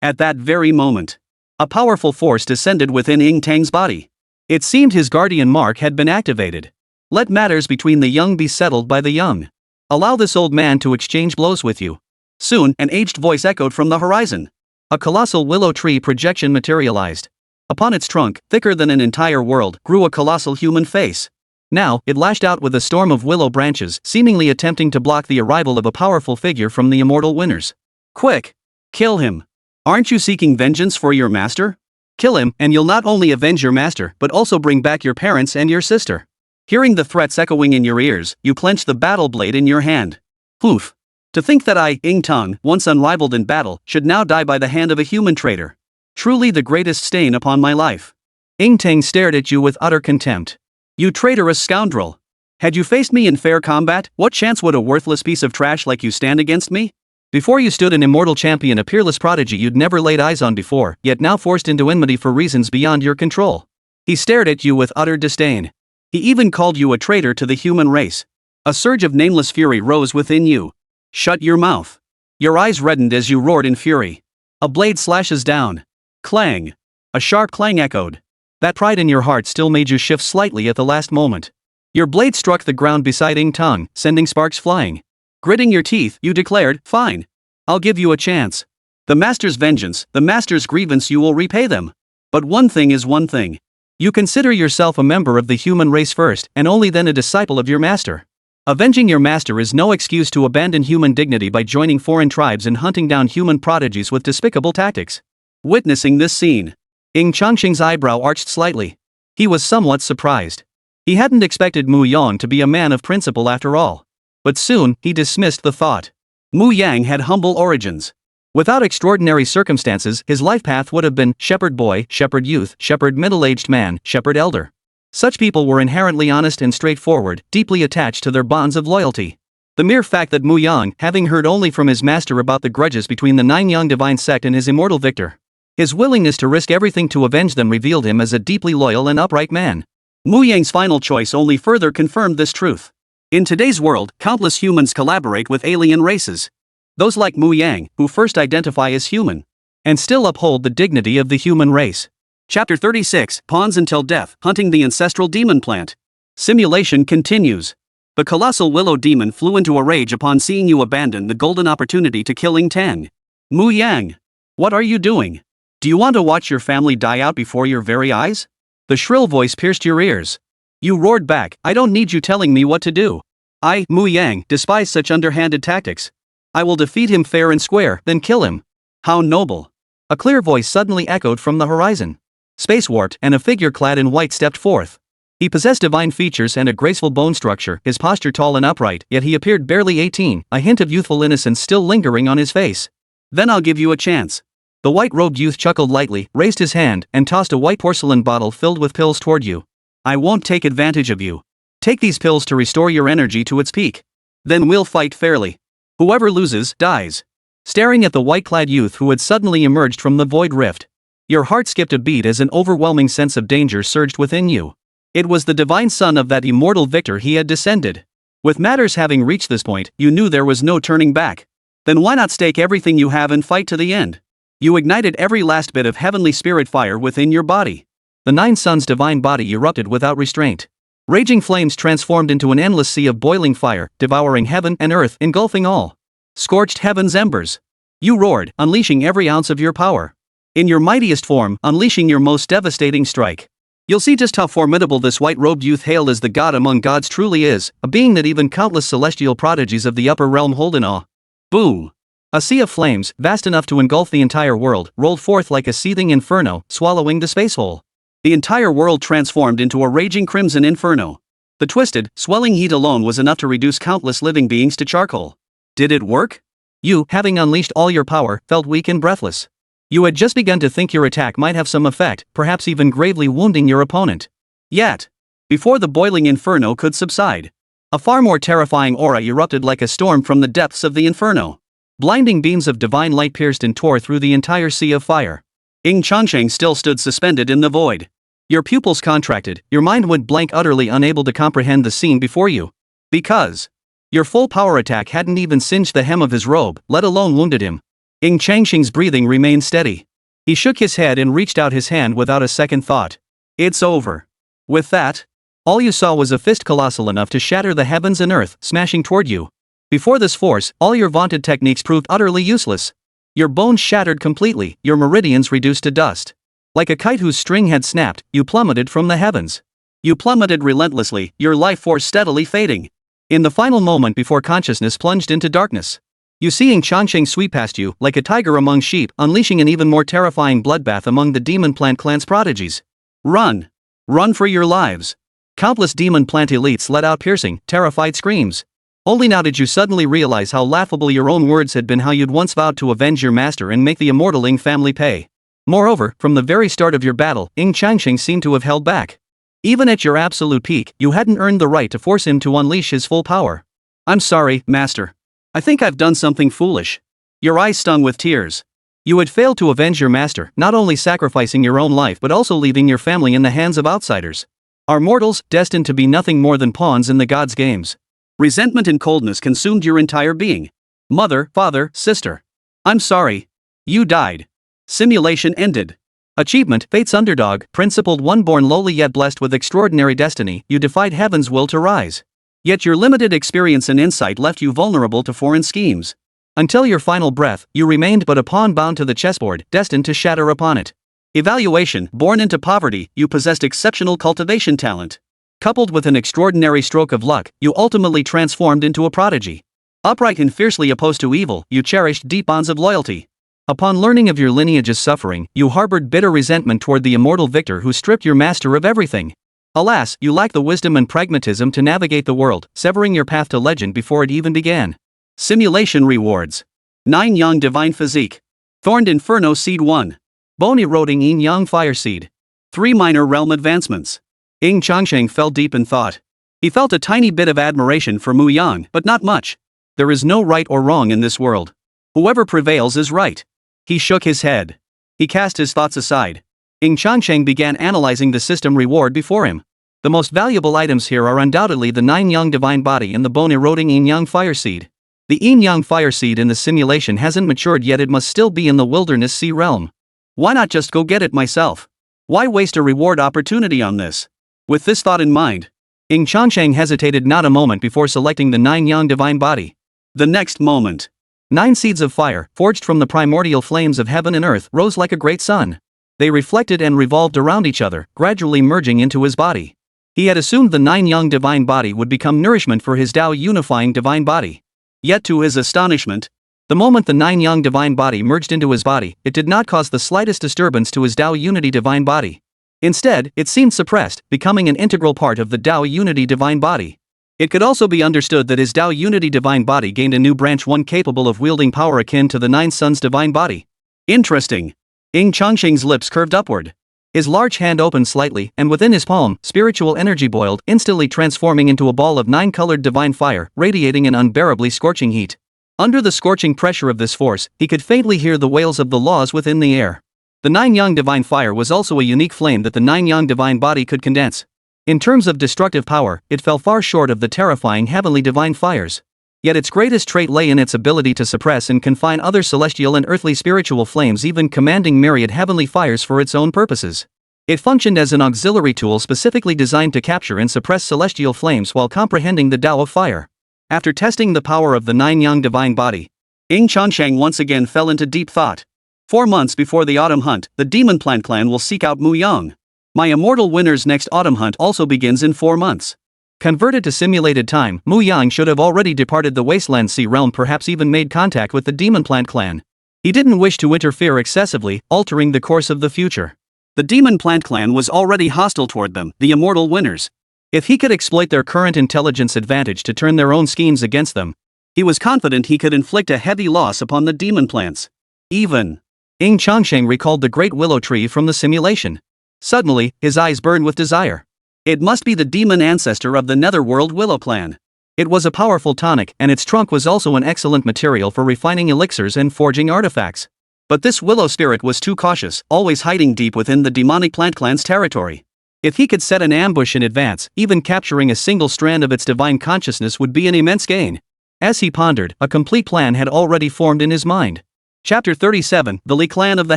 Speaker 1: At that very moment, a powerful force descended within Ying Tang's body.
Speaker 2: It seemed his guardian mark had been activated.
Speaker 1: Let matters between the young be settled by the young.
Speaker 2: Allow this old man to exchange blows with you.
Speaker 1: Soon, an aged voice echoed from the horizon.
Speaker 2: A colossal willow tree projection materialized. Upon its trunk, thicker than an entire world, grew a colossal human face. Now, it lashed out with a storm of willow branches, seemingly attempting to block the arrival of a powerful figure from the immortal winners.
Speaker 1: Quick! Kill him! Aren't you seeking vengeance for your master? Kill him, and you'll not only avenge your master, but also bring back your parents and your sister. Hearing the threats echoing in your ears, you clenched the battle blade in your hand. Oof! To think that I, Ying Tang, once unrivaled in battle, should now die by the hand of a human traitor. Truly the greatest stain upon my life.
Speaker 2: Ying Tang stared at you with utter contempt.
Speaker 1: You traitorous scoundrel! Had you faced me in fair combat, what chance would a worthless piece of trash like you stand against me?
Speaker 2: Before you stood an immortal champion, a peerless prodigy you'd never laid eyes on before, yet now forced into enmity for reasons beyond your control.
Speaker 1: He stared at you with utter disdain. He even called you a traitor to the human race. A surge of nameless fury rose within you. Shut your mouth. Your eyes reddened as you roared in fury. A blade slashes down. Clang. A sharp clang echoed.
Speaker 2: That pride in your heart still made you shift slightly at the last moment.
Speaker 1: Your blade struck the ground beside Ying Tang, sending sparks flying. Gritting your teeth, you declared, "Fine. I'll give you a chance. The master's vengeance, the master's grievance, you will repay them. But one thing is one thing.
Speaker 2: You consider yourself a member of the human race first, and only then a disciple of your master. Avenging your master is no excuse to abandon human dignity by joining foreign tribes and hunting down human prodigies with despicable tactics."
Speaker 1: Witnessing this scene,
Speaker 2: Ying Changsheng's eyebrow arched slightly. He was somewhat surprised. He hadn't expected Mu Yang to be a man of principle after all. But soon, he dismissed the thought.
Speaker 1: Mu Yang had humble origins.
Speaker 2: Without extraordinary circumstances, his life path would have been shepherd boy, shepherd youth, shepherd middle-aged man, shepherd elder. Such people were inherently honest and straightforward, deeply attached to their bonds of loyalty. The mere fact that Mu Yang, having heard only from his master about the grudges between the Nine Revolutions Divine Sect and his immortal victor, his willingness to risk everything to avenge them revealed him as a deeply loyal and upright man.
Speaker 1: Mu Yang's final choice only further confirmed this truth. In today's world, countless humans collaborate with alien races. Those like Mu Yang, who first identify as human,
Speaker 2: and still uphold the dignity of the human race.
Speaker 1: Chapter 36, Pawns Until Death, Hunting the Ancestral Demon Plant. Simulation continues. The colossal willow demon flew into a rage upon seeing you abandon the golden opportunity to kill Ying Tang. Mu Yang, what are you doing? Do you want to watch your family die out before your very eyes?
Speaker 2: The shrill voice pierced your ears.
Speaker 1: You roared back, "I don't need you telling me what to do. I, Mu Yang, despise such underhanded tactics. I will defeat him fair and square, then kill him." How noble.
Speaker 2: A clear voice suddenly echoed from the horizon. Space warped, and a figure clad in white stepped forth. He possessed divine features and a graceful bone structure, his posture tall and upright, yet he appeared barely 18, a hint of youthful innocence still lingering on his face.
Speaker 1: Then I'll give you a chance.
Speaker 2: The white-robed youth chuckled lightly, raised his hand, and tossed a white porcelain bottle filled with pills toward you.
Speaker 1: I won't take advantage of you. Take these pills to restore your energy to its peak. Then we'll fight fairly. Whoever loses, dies.
Speaker 2: Staring at the white-clad youth who had suddenly emerged from the void rift, your heart skipped a beat as an overwhelming sense of danger surged within you. It was the divine son of that immortal victor he had descended. With matters having reached this point, you knew there was no turning back. Then why not stake everything you have and fight to the end? You ignited every last bit of heavenly spirit fire within your body. The Nine Suns' divine body erupted without restraint. Raging flames transformed into an endless sea of boiling fire, devouring heaven and earth, engulfing all.
Speaker 1: Scorched heaven's embers. You roared, unleashing every ounce of your power. In your mightiest form, unleashing your most devastating strike. You'll see just how formidable this white-robed youth hailed as the god among gods truly is, a being that even countless celestial prodigies of the upper realm hold in awe. Boom! A sea of flames, vast enough to engulf the entire world, rolled forth like a seething inferno, swallowing the space hole. The entire world transformed into a raging crimson inferno. The twisted, swelling heat alone was enough to reduce countless living beings to charcoal. Did it work?
Speaker 2: You, having unleashed all your power, felt weak and breathless. You had just begun to think your attack might have some effect, perhaps even gravely wounding your opponent.
Speaker 1: Yet, before the boiling inferno could subside, a far more terrifying aura erupted like a storm from the depths of the inferno.
Speaker 2: Blinding beams of divine light pierced and tore through the entire sea of fire.
Speaker 1: Ying Changsheng still stood suspended in the void.
Speaker 2: Your pupils contracted, your mind went blank, utterly unable to comprehend the scene before you. Because your full power attack hadn't even singed the hem of his robe, let alone wounded him. Ying Changsheng's breathing remained steady. He shook his head and reached out his hand without a second thought.
Speaker 1: It's over.
Speaker 2: With that, all you saw was a fist colossal enough to shatter the heavens and earth, smashing toward you. Before this force, all your vaunted techniques proved utterly useless. Your bones shattered completely, your meridians reduced to dust. Like a kite whose string had snapped, you plummeted from the heavens.
Speaker 1: You plummeted relentlessly, your life force steadily fading.
Speaker 2: In the final moment before consciousness plunged into darkness, you see Ying Changsheng sweep past you, like a tiger among sheep, unleashing an even more terrifying bloodbath among the demon plant clan's prodigies.
Speaker 1: Run! Run for your lives!
Speaker 2: Countless demon plant elites let out piercing, terrified screams. Only now did you suddenly realize how laughable your own words had been, how you'd once vowed to avenge your master and make the immortal Ying family pay. Moreover, from the very start of your battle, Ying Changsheng seemed to have held back. Even at your absolute peak, you hadn't earned the right to force him to unleash his full power.
Speaker 1: I'm sorry, Master. I think I've done something foolish. Your eyes stung with tears.
Speaker 2: You had failed to avenge your master, not only sacrificing your own life but also leaving your family in the hands of outsiders. Are mortals destined to be nothing more than pawns in the gods' games?
Speaker 1: Resentment and coldness consumed your entire being. Mother, father, sister. I'm sorry. You died. Simulation ended.
Speaker 2: Achievement, Fate's underdog, principled one born lowly yet blessed with extraordinary destiny, you defied heaven's will to rise.
Speaker 1: Yet your limited experience and insight left you vulnerable to foreign schemes.
Speaker 2: Until your final breath, you remained but a pawn bound to the chessboard, destined to shatter upon it.
Speaker 1: Evaluation, born into poverty, you possessed exceptional cultivation talent.
Speaker 2: Coupled with an extraordinary stroke of luck, you ultimately transformed into a prodigy.
Speaker 1: Upright and fiercely opposed to evil, you cherished deep bonds of loyalty.
Speaker 2: Upon learning of your lineage's suffering, you harbored bitter resentment toward the immortal victor who stripped your master of everything. Alas, you lacked the wisdom and pragmatism to navigate the world, severing your path to legend before it even began.
Speaker 1: Simulation rewards. 9 Young Divine Physique. Thorned Inferno Seed 1.
Speaker 2: Bone Eroding Yin Yang Fire Seed.
Speaker 1: 3 Minor Realm Advancements.
Speaker 2: Ying Changsheng fell deep in thought.
Speaker 1: He felt a tiny bit of admiration for Mu Yang, but not much.
Speaker 2: There is no right or wrong in this world.
Speaker 1: Whoever prevails is right.
Speaker 2: He shook his head. He cast his thoughts aside. Ying Changsheng began analyzing the system reward before him. The most valuable items here are undoubtedly the 9 Young Divine Body and the Bone Eroding Yin Yang Fire Seed. The Yin Yang Fire Seed in the simulation hasn't matured yet, it must still be in the Wilderness Sea realm.
Speaker 1: Why not just go get it myself? Why waste a reward opportunity on this? With this thought in mind,
Speaker 2: Ying Changsheng hesitated not a moment before selecting the 9 Young Divine Body.
Speaker 1: The next moment,
Speaker 2: 9 seeds of fire, forged from the primordial flames of heaven and earth, rose like a great sun. They reflected and revolved around each other, gradually merging into his body. He had assumed the 9 Young Divine Body would become nourishment for his Dao Unifying Divine Body.
Speaker 1: Yet to his astonishment,
Speaker 2: the moment the 9 Young Divine Body merged into his body, it did not cause the slightest disturbance to his Dao Unity Divine Body. Instead, it seemed suppressed, becoming an integral part of the Dao Unity Divine Body. It could also be understood that his Dao Unity Divine Body gained a new branch, one capable of wielding power akin to the 9 Suns Divine Body.
Speaker 1: Interesting. Ying Changsheng's lips curved upward.
Speaker 2: His large hand opened slightly, and within his palm, spiritual energy boiled, instantly transforming into a ball of 9-colored divine fire, radiating an unbearably scorching heat. Under the scorching pressure of this force, he could faintly hear the wails of the laws within the air. The 9 Young Divine Fire was also a unique flame that the 9 Young Divine Body could condense. In terms of destructive power, it fell far short of the terrifying heavenly divine fires. Yet its greatest trait lay in its ability to suppress and confine other celestial and earthly spiritual flames, even commanding myriad heavenly fires for its own purposes. It functioned as an auxiliary tool specifically designed to capture and suppress celestial flames while comprehending the Tao of fire. After testing the power of the 9 Young Divine Body,
Speaker 1: Ying Changsheng once again fell into deep thought. 4 months before the autumn hunt, the Demon Plant Clan will seek out Mu Yang. My immortal winner's next autumn hunt also begins in 4 months.
Speaker 2: Converted to simulated time, Mu Yang should have already departed the Wasteland Sea realm, perhaps even made contact with the Demon Plant Clan. He didn't wish to interfere excessively, altering the course of the future.
Speaker 1: The Demon Plant Clan was already hostile toward them, the immortal winners.
Speaker 2: If he could exploit their current intelligence advantage to turn their own schemes against them,
Speaker 1: he was confident he could inflict a heavy loss upon the demon plants. Even
Speaker 2: Ying Changsheng recalled the great willow tree from the simulation. Suddenly, his eyes burned with desire.
Speaker 1: It must be the demon ancestor of the Netherworld Willow Clan.
Speaker 2: It was a powerful tonic, and its trunk was also an excellent material for refining elixirs and forging artifacts. But this willow spirit was too cautious, always hiding deep within the demonic plant clan's territory. If he could set an ambush in advance, even capturing a single strand of its divine consciousness would be an immense gain. As he pondered, a complete plan had already formed in his mind. Chapter 37, The Li Clan of the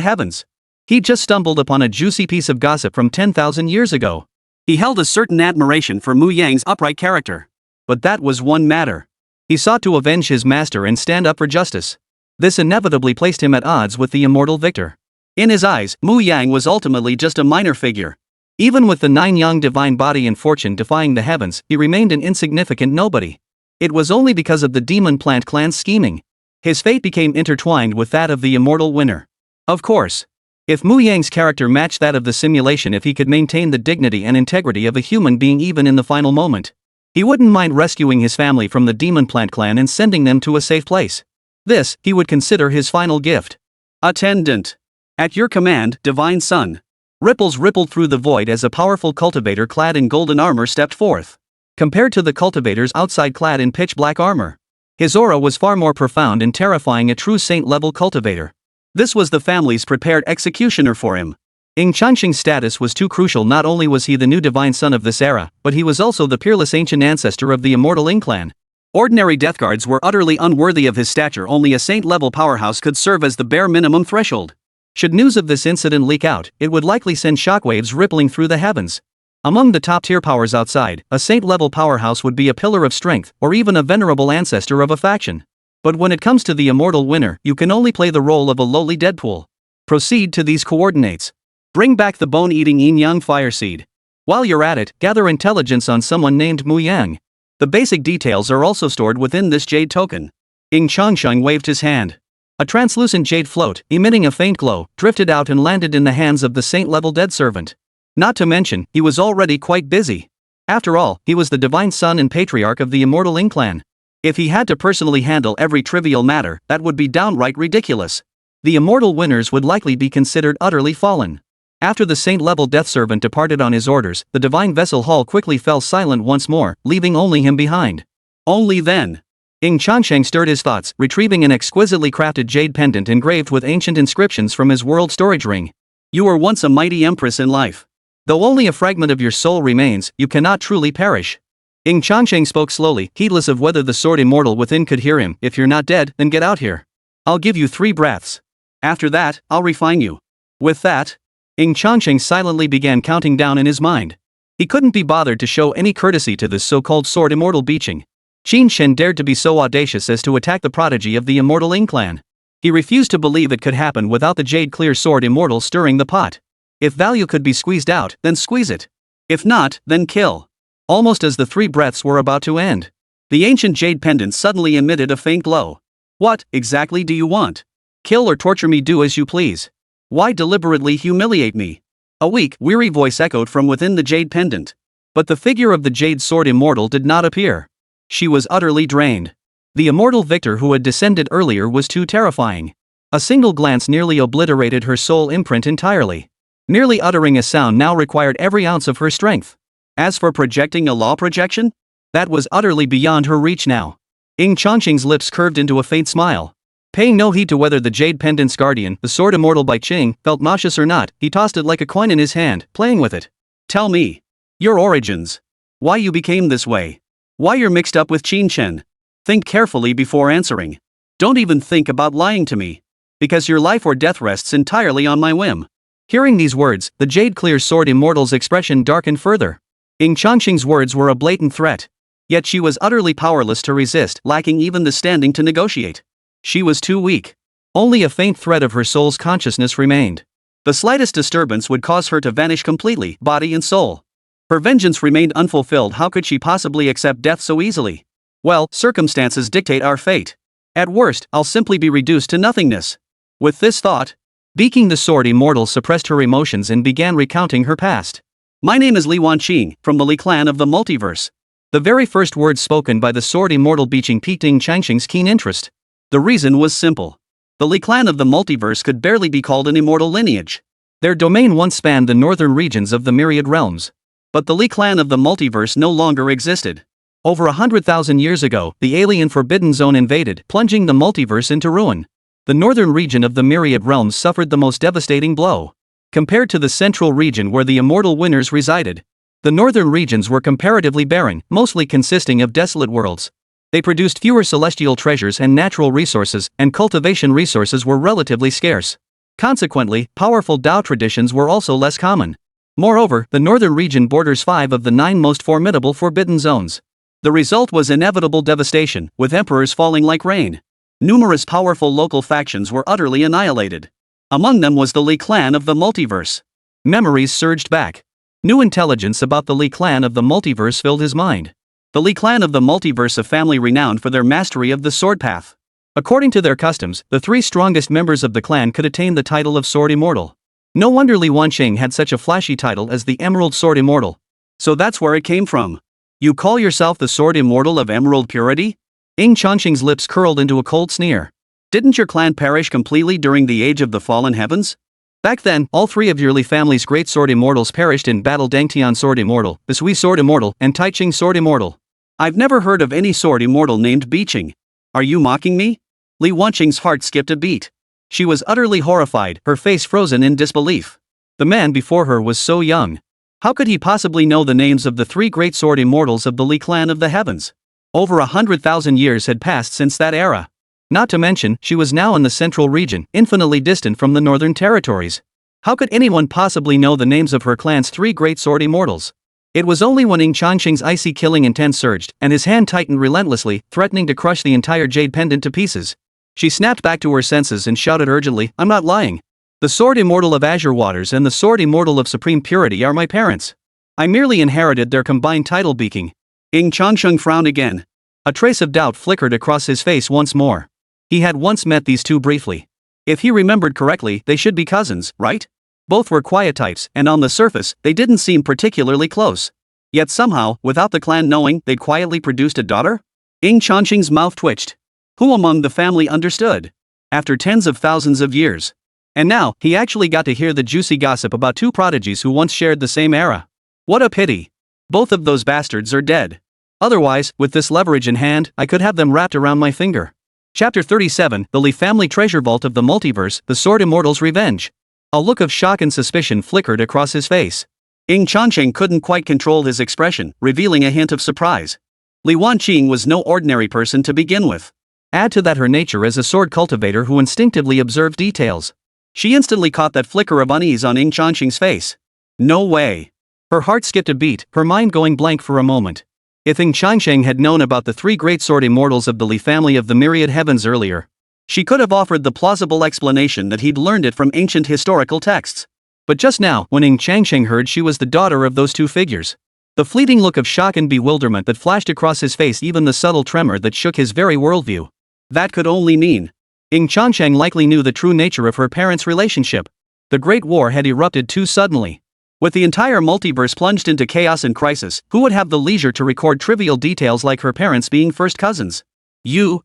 Speaker 2: Heavens. He just stumbled upon a juicy piece of gossip from 10,000 years ago. He held a certain admiration for Mu Yang's upright character. But that was one matter. He sought to avenge his master and stand up for justice. This inevitably placed him at odds with the immortal victor. In his eyes, Mu Yang was ultimately just a minor figure. Even with the 9 Yang Divine Body and fortune defying the heavens, he remained an insignificant nobody. It was only because of the demon plant clan's scheming. His fate became intertwined with that of the immortal winner. Of course. If Mu Yang's character matched that of the simulation, if he could maintain the dignity and integrity of a human being even in the final moment, he wouldn't mind rescuing his family from the demon plant clan and sending them to a safe place. This, he would consider his final gift. Attendant. At your command, Divine Son. Ripples rippled through the void as a powerful cultivator clad in golden armor stepped forth. Compared to the cultivators outside clad in pitch-black armor, his aura was far more profound and terrifying, a true saint-level cultivator. This was the family's prepared executioner for him. Ying Changsheng's status was too crucial. Not only was he the new divine son of this era, but he was also the peerless ancient ancestor of the immortal Ying Clan. Ordinary death guards were utterly unworthy of his stature. Only a saint-level powerhouse could serve as the bare minimum threshold. Should news of this incident leak out, it would likely send shockwaves rippling through the heavens. Among the top-tier powers outside, a saint-level powerhouse would be a pillar of strength, or even a venerable ancestor of a faction. But when it comes to the immortal winner, you can only play the role of a lowly Deadpool. Proceed to these coordinates. Bring back the bone-eating yin-yang fire seed. While you're at it, gather intelligence on someone named Mu Yang. The basic details are also stored within this jade token. Ying Changsheng waved his hand. A translucent jade float, emitting a faint glow, drifted out and landed in the hands of the saint-level dead servant. Not to mention, he was already quite busy. After all, he was the divine son and patriarch of the immortal Ying Clan. If he had to personally handle every trivial matter, that would be downright ridiculous. The immortal winners would likely be considered utterly fallen. After the saint-level death servant departed on his orders, the divine vessel hall quickly fell silent once more, leaving only him behind. Only then. Ying Changsheng stirred his thoughts, retrieving an exquisitely crafted jade pendant engraved with ancient inscriptions from his world storage ring. You were once a mighty empress in life. Though only a fragment of your soul remains, you cannot truly perish. Ying Changsheng spoke slowly, heedless of whether the sword immortal within could hear him. If you're not dead, then get out here. I'll give you 3 breaths. After that, I'll refine you. With that, Ying Changsheng silently began counting down in his mind. He couldn't be bothered to show any courtesy to this so-called sword immortal beaching. Qingxian dared to be so audacious as to attack the prodigy of the immortal Ying Clan. He refused to believe it could happen without the jade-clear sword immortal stirring the pot. If value could be squeezed out, then squeeze it. If not, then kill. Almost as the 3 breaths were about to end, the ancient jade pendant suddenly emitted a faint glow. What, exactly do you want? Kill or torture me, do as you please. Why deliberately humiliate me? A weak, weary voice echoed from within the jade pendant. But the figure of the jade sword immortal did not appear. She was utterly drained. The immortal victor who had descended earlier was too terrifying. A single glance nearly obliterated her soul imprint entirely. Merely uttering a sound now required every ounce of her strength. As for projecting a law projection, that was utterly beyond her reach now. Ying Changsheng's lips curved into a faint smile. Paying no heed to whether the jade pendant's guardian, the sword immortal by Qing, felt nauseous or not, he tossed it like a coin in his hand, playing with it. Tell me. Your origins. Why you became this way. Why you're mixed up with Qingxian. Think carefully before answering. Don't even think about lying to me. Because your life or death rests entirely on my whim. Hearing these words, the jade-clear sword immortal's expression darkened further. Ying Changsheng's words were a blatant threat. Yet she was utterly powerless to resist, lacking even the standing to negotiate. She was too weak. Only a faint thread of her soul's consciousness remained. The slightest disturbance would cause her to vanish completely, body and soul. Her vengeance remained unfulfilled. How could she possibly accept death so easily? Well, circumstances dictate our fate. At worst, I'll simply be reduced to nothingness. With this thought, beaking the sword immortal suppressed her emotions and began recounting her past. My name is Li Wanqing, from the Li Clan of the multiverse. The very first words spoken by the sword immortal beaching piqued Ying Changsheng's keen interest. The reason was simple. The Li Clan of the multiverse could barely be called an immortal lineage. Their domain once spanned the northern regions of the myriad realms. But the Li Clan of the multiverse no longer existed. Over 100,000 years ago, the alien Forbidden Zone invaded, plunging the multiverse into ruin. The northern region of the Myriad Realms suffered the most devastating blow. Compared to the central region where the immortal winners resided, the northern regions were comparatively barren, mostly consisting of desolate worlds. They produced fewer celestial treasures and natural resources, and cultivation resources were relatively scarce. Consequently, powerful Dao traditions were also less common. Moreover, the northern region borders 5 of the 9 most formidable Forbidden Zones. The result was inevitable devastation, with emperors falling like rain. Numerous powerful local factions were utterly annihilated. Among them was the Li clan of the multiverse. Memories surged back. New intelligence about the Li clan of the multiverse filled his mind. The Li clan of the multiverse, a family renowned for their mastery of the sword path. According to their customs, the 3 strongest members of the clan could attain the title of Sword Immortal. No wonder Li Wansheng had such a flashy title as the Emerald Sword Immortal. So that's where it came from. You call yourself the Sword Immortal of Emerald Purity? Ying Changsheng's lips curled into a cold sneer. Didn't your clan perish completely during the Age of the Fallen Heavens? Back then, all 3 of your Li family's great sword immortals perished in battle: Dangtian Sword Immortal, Bisui Sword Immortal, and Taiching Sword Immortal. I've never heard of any sword immortal named Biqing. Are you mocking me? Li Wansheng's heart skipped a beat. She was utterly horrified, her face frozen in disbelief. The man before her was so young. How could he possibly know the names of the 3 great sword immortals of the Li clan of the heavens? Over 100,000 years had passed since that era. Not to mention, she was now in the central region, infinitely distant from the northern territories. How could anyone possibly know the names of her clan's 3 great sword immortals? It was only when Ying Changsheng's icy killing intent surged, and his hand tightened relentlessly, threatening to crush the entire jade pendant to pieces. She snapped back to her senses and shouted urgently, "I'm not lying. The Sword Immortal of Azure Waters and the Sword Immortal of Supreme Purity are my parents. I merely inherited their combined title." Beaking. Ying Changsheng frowned again. A trace of doubt flickered across his face once more. He had once met these 2 briefly. If he remembered correctly, they should be cousins, right? Both were quiet types, and on the surface, they didn't seem particularly close. Yet somehow, without the clan knowing, they'd quietly produced a daughter? Ying Changsheng's mouth twitched. Who among the family understood? After tens of thousands of years. And now, he actually got to hear the juicy gossip about 2 prodigies who once shared the same era. What a pity. Both of those bastards are dead. Otherwise, with this leverage in hand, I could have them wrapped around my finger. Chapter 37, The Li Family Treasure Vault of the Multiverse, The Sword Immortal's Revenge. A look of shock and suspicion flickered across his face. Ying Changsheng couldn't quite control his expression, revealing a hint of surprise. Li Wanqing was no ordinary person to begin with. Add to that her nature as a sword cultivator who instinctively observed details. She instantly caught that flicker of unease on Ying Changsheng's face. No way. Her heart skipped a beat, her mind going blank for a moment. If Ying Changsheng had known about the 3 great sword immortals of the Li family of the Myriad Heavens earlier, she could have offered the plausible explanation that he'd learned it from ancient historical texts. But just now, when Ying Changsheng heard she was the daughter of those 2 figures, the fleeting look of shock and bewilderment that flashed across his face, even the subtle tremor that shook his very worldview. That could only mean Ying Changsheng likely knew the true nature of her parents' relationship. The Great War had erupted too suddenly. With the entire multiverse plunged into chaos and crisis, who would have the leisure to record trivial details like her parents being first cousins? You.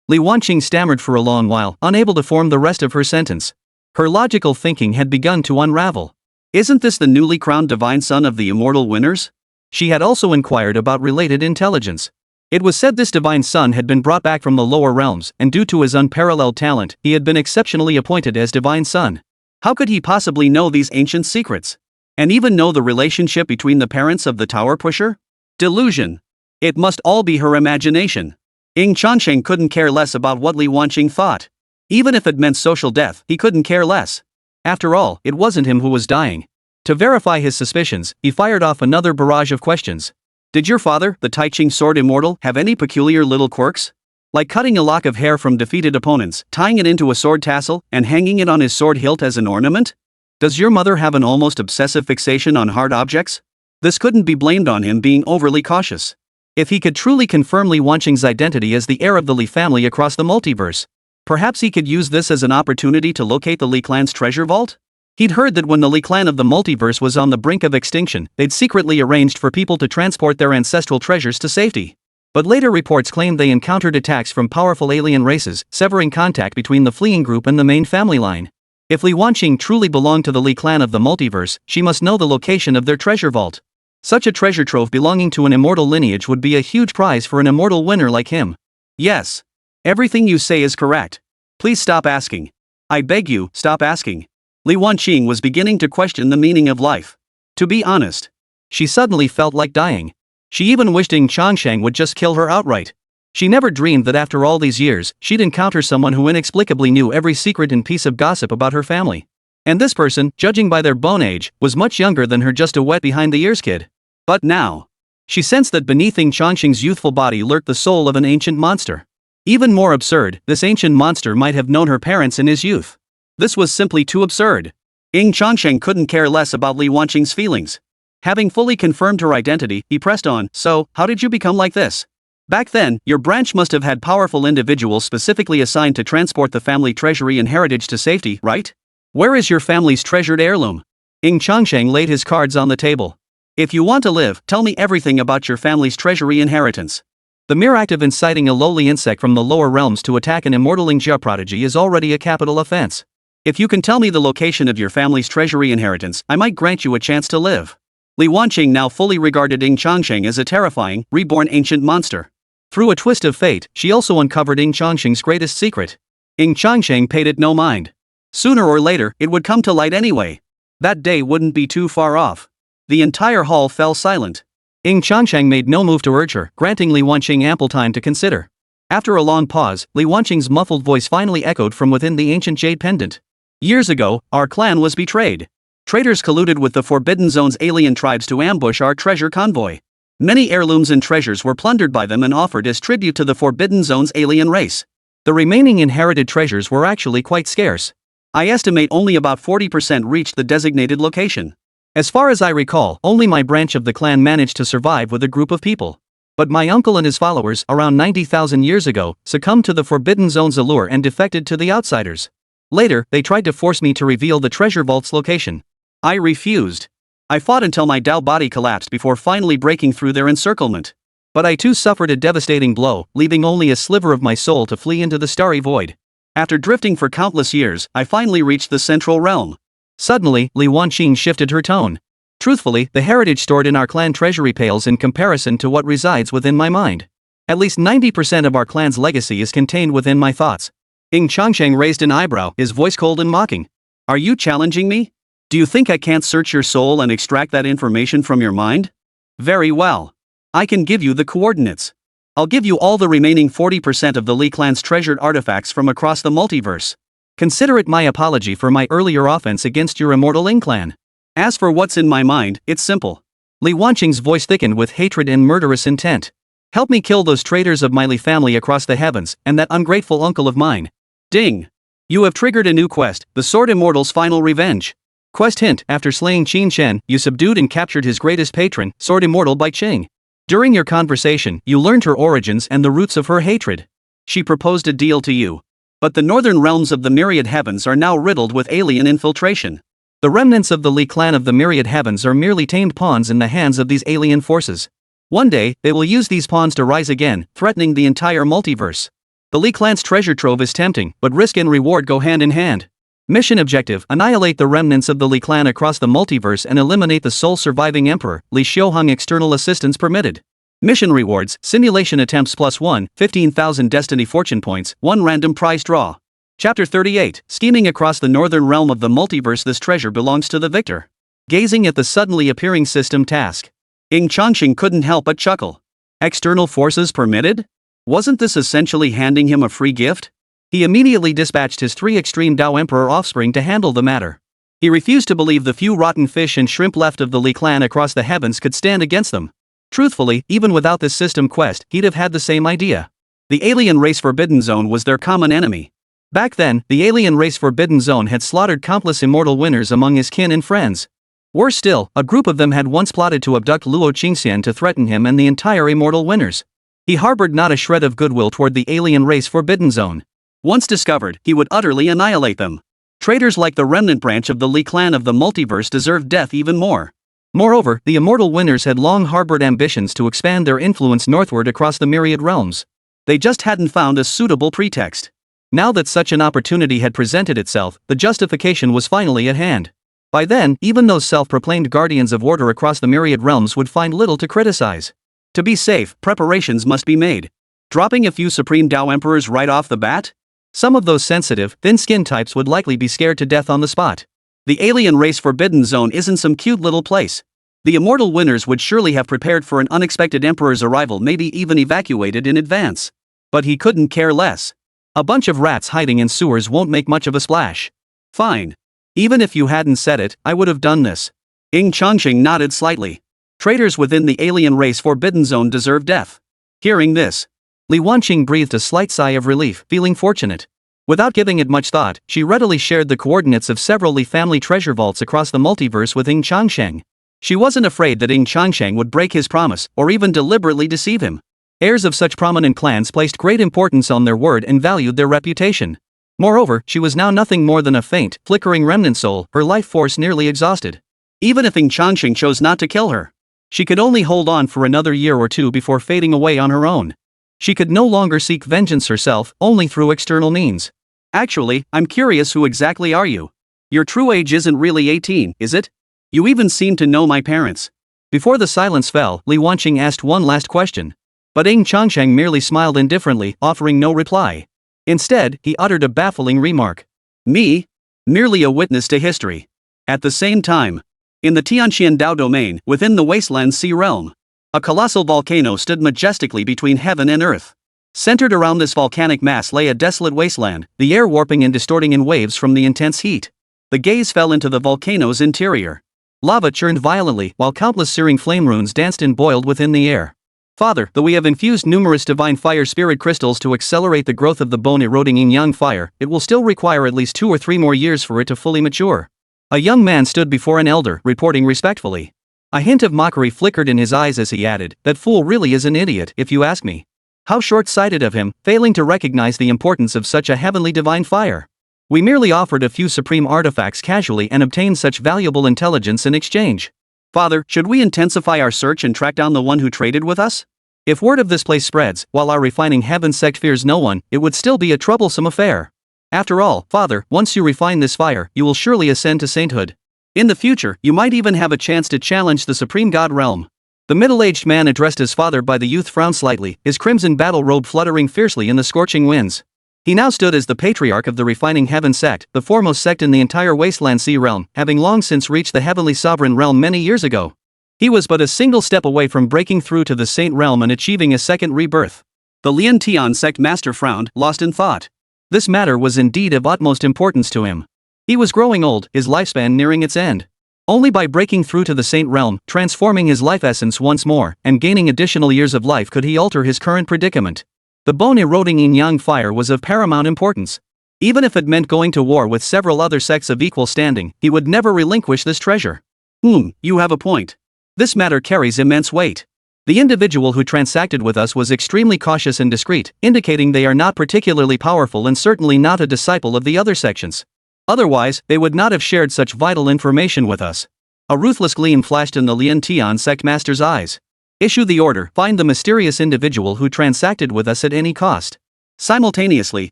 Speaker 2: Li Wanqing stammered for a long while, unable to form the rest of her sentence. Her logical thinking had begun to unravel. Isn't this the newly crowned divine son of the immortal winners? She had also inquired about related intelligence. It was said this divine son had been brought back from the lower realms, and due to his unparalleled talent, he had been exceptionally appointed as divine son. How could he possibly know these ancient secrets? And even know the relationship between the parents of the tower pusher? Delusion. It must all be her imagination. Ying Changsheng couldn't care less about what Li Wanqing thought. Even if it meant social death, he couldn't care less. After all, it wasn't him who was dying. To verify his suspicions, he fired off another barrage of questions. Did your father, the Taiching Sword Immortal, have any peculiar little quirks? Like cutting a lock of hair from defeated opponents, tying it into a sword tassel, and hanging it on his sword hilt as an ornament? Does your mother have an almost obsessive fixation on hard objects? This couldn't be blamed on him being overly cautious. If he could truly confirm Li Wanqing's identity as the heir of the Li family across the multiverse, perhaps he could use this as an opportunity to locate the Li clan's treasure vault? He'd heard that when the Li clan of the multiverse was on the brink of extinction, they'd secretly arranged for people to transport their ancestral treasures to safety. But later reports claimed they encountered attacks from powerful alien races, severing contact between the fleeing group and the main family line. If Li Wanqing truly belonged to the Li clan of the multiverse, she must know the location of their treasure vault. Such a treasure trove belonging to an immortal lineage would be a huge prize for an immortal winner like him.
Speaker 1: Yes. Everything you say is correct. Please stop asking. I beg you, stop asking. Li Wanqing was beginning to question the meaning of life. To be honest,
Speaker 2: she suddenly felt like dying. She even wished Ying Changsheng would just kill her outright. She never dreamed that after all these years, she'd encounter someone who inexplicably knew every secret and piece of gossip about her family. And this person, judging by their bone age, was much younger than her just a wet behind-the-ears kid. But now, she sensed that beneath Ying Changsheng's youthful body lurked the soul of an ancient monster. Even more absurd, this ancient monster might have known her parents in his youth. This was simply too absurd. Ying Changsheng couldn't care less about Li Wanqing's feelings. Having fully confirmed her identity, he pressed on, "So, how did you become like this? Back then, your branch must have had powerful individuals specifically assigned to transport the family treasury and heritage to safety, right? Where is your family's treasured heirloom?" Ying Changsheng laid his cards on the table. "If you want to live, tell me everything about your family's treasury inheritance." The mere act of inciting a lowly insect from the lower realms to attack an immortal Lingjia prodigy is already a capital offense. If you can tell me the location of your family's treasury inheritance, I might grant you a chance to live. Li Wanqing now fully regarded Ying Changsheng as a terrifying, reborn ancient monster. Through a twist of fate, she also uncovered Ying Changsheng's greatest secret. Ying Changsheng paid it no mind. Sooner or later, it would come to light anyway. That day wouldn't be too far off. The entire hall fell silent. Ying Changsheng made no move to urge her, granting Li Wanqing ample time to consider. After a long pause, Li Wanqing's muffled voice finally echoed from within the ancient jade pendant. "Years ago, our clan was betrayed. Traitors colluded with the Forbidden Zone's alien tribes to ambush our treasure convoy. Many heirlooms and treasures were plundered by them and offered as tribute to the Forbidden Zone's alien race. The remaining inherited treasures were actually quite scarce. I estimate only about 40% reached the designated location. As far as I recall, only my branch of the clan managed to survive with a group of people. But my uncle and his followers, around 90,000 years ago, succumbed to the Forbidden Zone's allure and defected to the outsiders. Later, they tried to force me to reveal the treasure vault's location. I refused. I fought until my Dao body collapsed before finally breaking through their encirclement. But I too suffered a devastating blow, leaving only a sliver of my soul to flee into the starry void. After drifting for countless years, I finally reached the central realm." Suddenly, Li Wanqing shifted her tone. "Truthfully, the heritage stored in our clan treasury pales in comparison to what resides within my mind. At least 90% of our clan's legacy is contained within my thoughts." Ying Changsheng raised an eyebrow, his voice cold and mocking. "Are you challenging me? Do you think I can't search your soul and extract that information from your mind? Very well. I can give you the coordinates. I'll give you all the remaining 40% of the Li clan's treasured artifacts from across the multiverse. Consider it my apology for my earlier offense against your immortal Ying Clan. As for what's in my mind, it's simple." Li Wanqing's voice thickened with hatred and murderous intent. "Help me kill those traitors of my Li family across the heavens, and that ungrateful uncle of mine." Ding! You have triggered a new quest, the Sword Immortal's Final Revenge. Quest hint: after slaying Qin Shen, you subdued and captured his greatest patron, Sword Immortal Bai Qing. During your conversation, you learned her origins and the roots of her hatred. She proposed a deal to you. But the northern realms of the Myriad Heavens are now riddled with alien infiltration. The remnants of the Li clan of the Myriad Heavens are merely tamed pawns in the hands of these alien forces. One day, they will use these pawns to rise again, threatening the entire multiverse. The Li clan's treasure trove is tempting, but risk and reward go hand in hand. Mission objective: annihilate the remnants of the Li clan across the multiverse and eliminate the sole surviving emperor. Li Xiuheng external assistance permitted. Mission rewards: simulation attempts +1, 15,000 destiny fortune points, 1 random prize draw. Chapter 38, Scheming across the northern realm of the multiverse. This treasure belongs to the victor. Gazing at the suddenly appearing system task, Ying Changsheng couldn't help but chuckle. External forces permitted? Wasn't this essentially handing him a free gift? He immediately dispatched his 3 extreme Dao Emperor offspring to handle the matter. He refused to believe the few rotten fish and shrimp left of the Li clan across the heavens could stand against them. Truthfully, even without this system quest, he'd have had the same idea. The alien race Forbidden Zone was their common enemy. Back then, the alien race Forbidden Zone had slaughtered countless immortal winners among his kin and friends. Worse still, a group of them had once plotted to abduct Luo Qingxian to threaten him and the entire immortal winners. He harbored not a shred of goodwill toward the alien race Forbidden Zone. Once discovered, he would utterly annihilate them. Traitors like the remnant branch of the Li clan of the multiverse deserved death even more. Moreover, the immortal winners had long harbored ambitions to expand their influence northward across the myriad realms. They just hadn't found a suitable pretext. Now that such an opportunity had presented itself, the justification was finally at hand. By then, even those self-proclaimed guardians of order across the myriad realms would find little to criticize. To be safe, preparations must be made. Dropping a few Supreme Dao Emperors right off the bat? Some of those sensitive, thin-skinned types would likely be scared to death on the spot. The alien race Forbidden Zone isn't some cute little place. The immortal winners would surely have prepared for an unexpected emperor's arrival, maybe even evacuated in advance. But he couldn't care less. A bunch of rats hiding in sewers won't make much of a splash. Fine. Even if you hadn't said it, I would have done this. Ying Changsheng nodded slightly. Traitors within the alien race Forbidden Zone deserve death. Hearing this, Li Wanqing breathed a slight sigh of relief, feeling fortunate. Without giving it much thought, she readily shared the coordinates of several Li family treasure vaults across the multiverse with Ying Changsheng. She wasn't afraid that Ying Changsheng would break his promise, or even deliberately deceive him. Heirs of such prominent clans placed great importance on their word and valued their reputation. Moreover, she was now nothing more than a faint, flickering remnant soul, her life force nearly exhausted. Even if Ying Changsheng chose not to kill her, she could only hold on for another year or two before fading away on her own. She could no longer seek vengeance herself, only through external means. Actually, I'm curious, who exactly are you? Your true age isn't really 18, is it? You even seem to know my parents. Before the silence fell, Li Wanqing asked one last question. But Ying Changsheng merely smiled indifferently, offering no reply. Instead, he uttered a baffling remark. Me? Merely a witness to history. At the same time, in the Tianqian Dao domain, within the Wasteland Sea realm, a colossal volcano stood majestically between heaven and earth. Centered around this volcanic mass lay a desolate wasteland, the air warping and distorting in waves from the intense heat. The gaze fell into the volcano's interior. Lava churned violently, while countless searing flame runes danced and boiled within the air. Father, though we have infused numerous divine fire spirit crystals to accelerate the growth of the bone-eroding yin-yang fire, it will still require at least 2 or 3 more years for it to fully mature. A young man stood before an elder, reporting respectfully. A hint of mockery flickered in his eyes as he added, "That fool really is an idiot, if you ask me. How short-sighted of him, failing to recognize the importance of such a heavenly divine fire. We merely offered a few supreme artifacts casually and obtained such valuable intelligence in exchange. Father, should we intensify our search and track down the one who traded with us? If word of this place spreads, while our refining heaven sect fears no one, it would still be a troublesome affair. After all, Father, once you refine this fire, you will surely ascend to sainthood. In the future, you might even have a chance to challenge the supreme god realm." The middle-aged man addressed his father by the youth frowned slightly, his crimson battle robe fluttering fiercely in the scorching winds. He now stood as the patriarch of the refining heaven sect, the foremost sect in the entire Wasteland Sea realm, having long since reached the heavenly sovereign realm many years ago. He was but a single step away from breaking through to the saint realm and achieving a second rebirth. The Lian Tian sect master frowned, lost in thought. This matter was indeed of utmost importance to him. He was growing old, his lifespan nearing its end. Only by breaking through to the saint realm, transforming his life essence once more, and gaining additional years of life could he alter his current predicament. The bone-eroding yin-yang fire was of paramount importance. Even if it meant going to war with several other sects of equal standing, he would never relinquish this treasure. You have a point. This matter carries immense weight. The individual who transacted with us was extremely cautious and discreet, indicating they are not particularly powerful and certainly not a disciple of the other sections. Otherwise, they would not have shared such vital information with us. A ruthless gleam flashed in the Lian Tian sect master's eyes. Issue the order, find the mysterious individual who transacted with us at any cost. Simultaneously,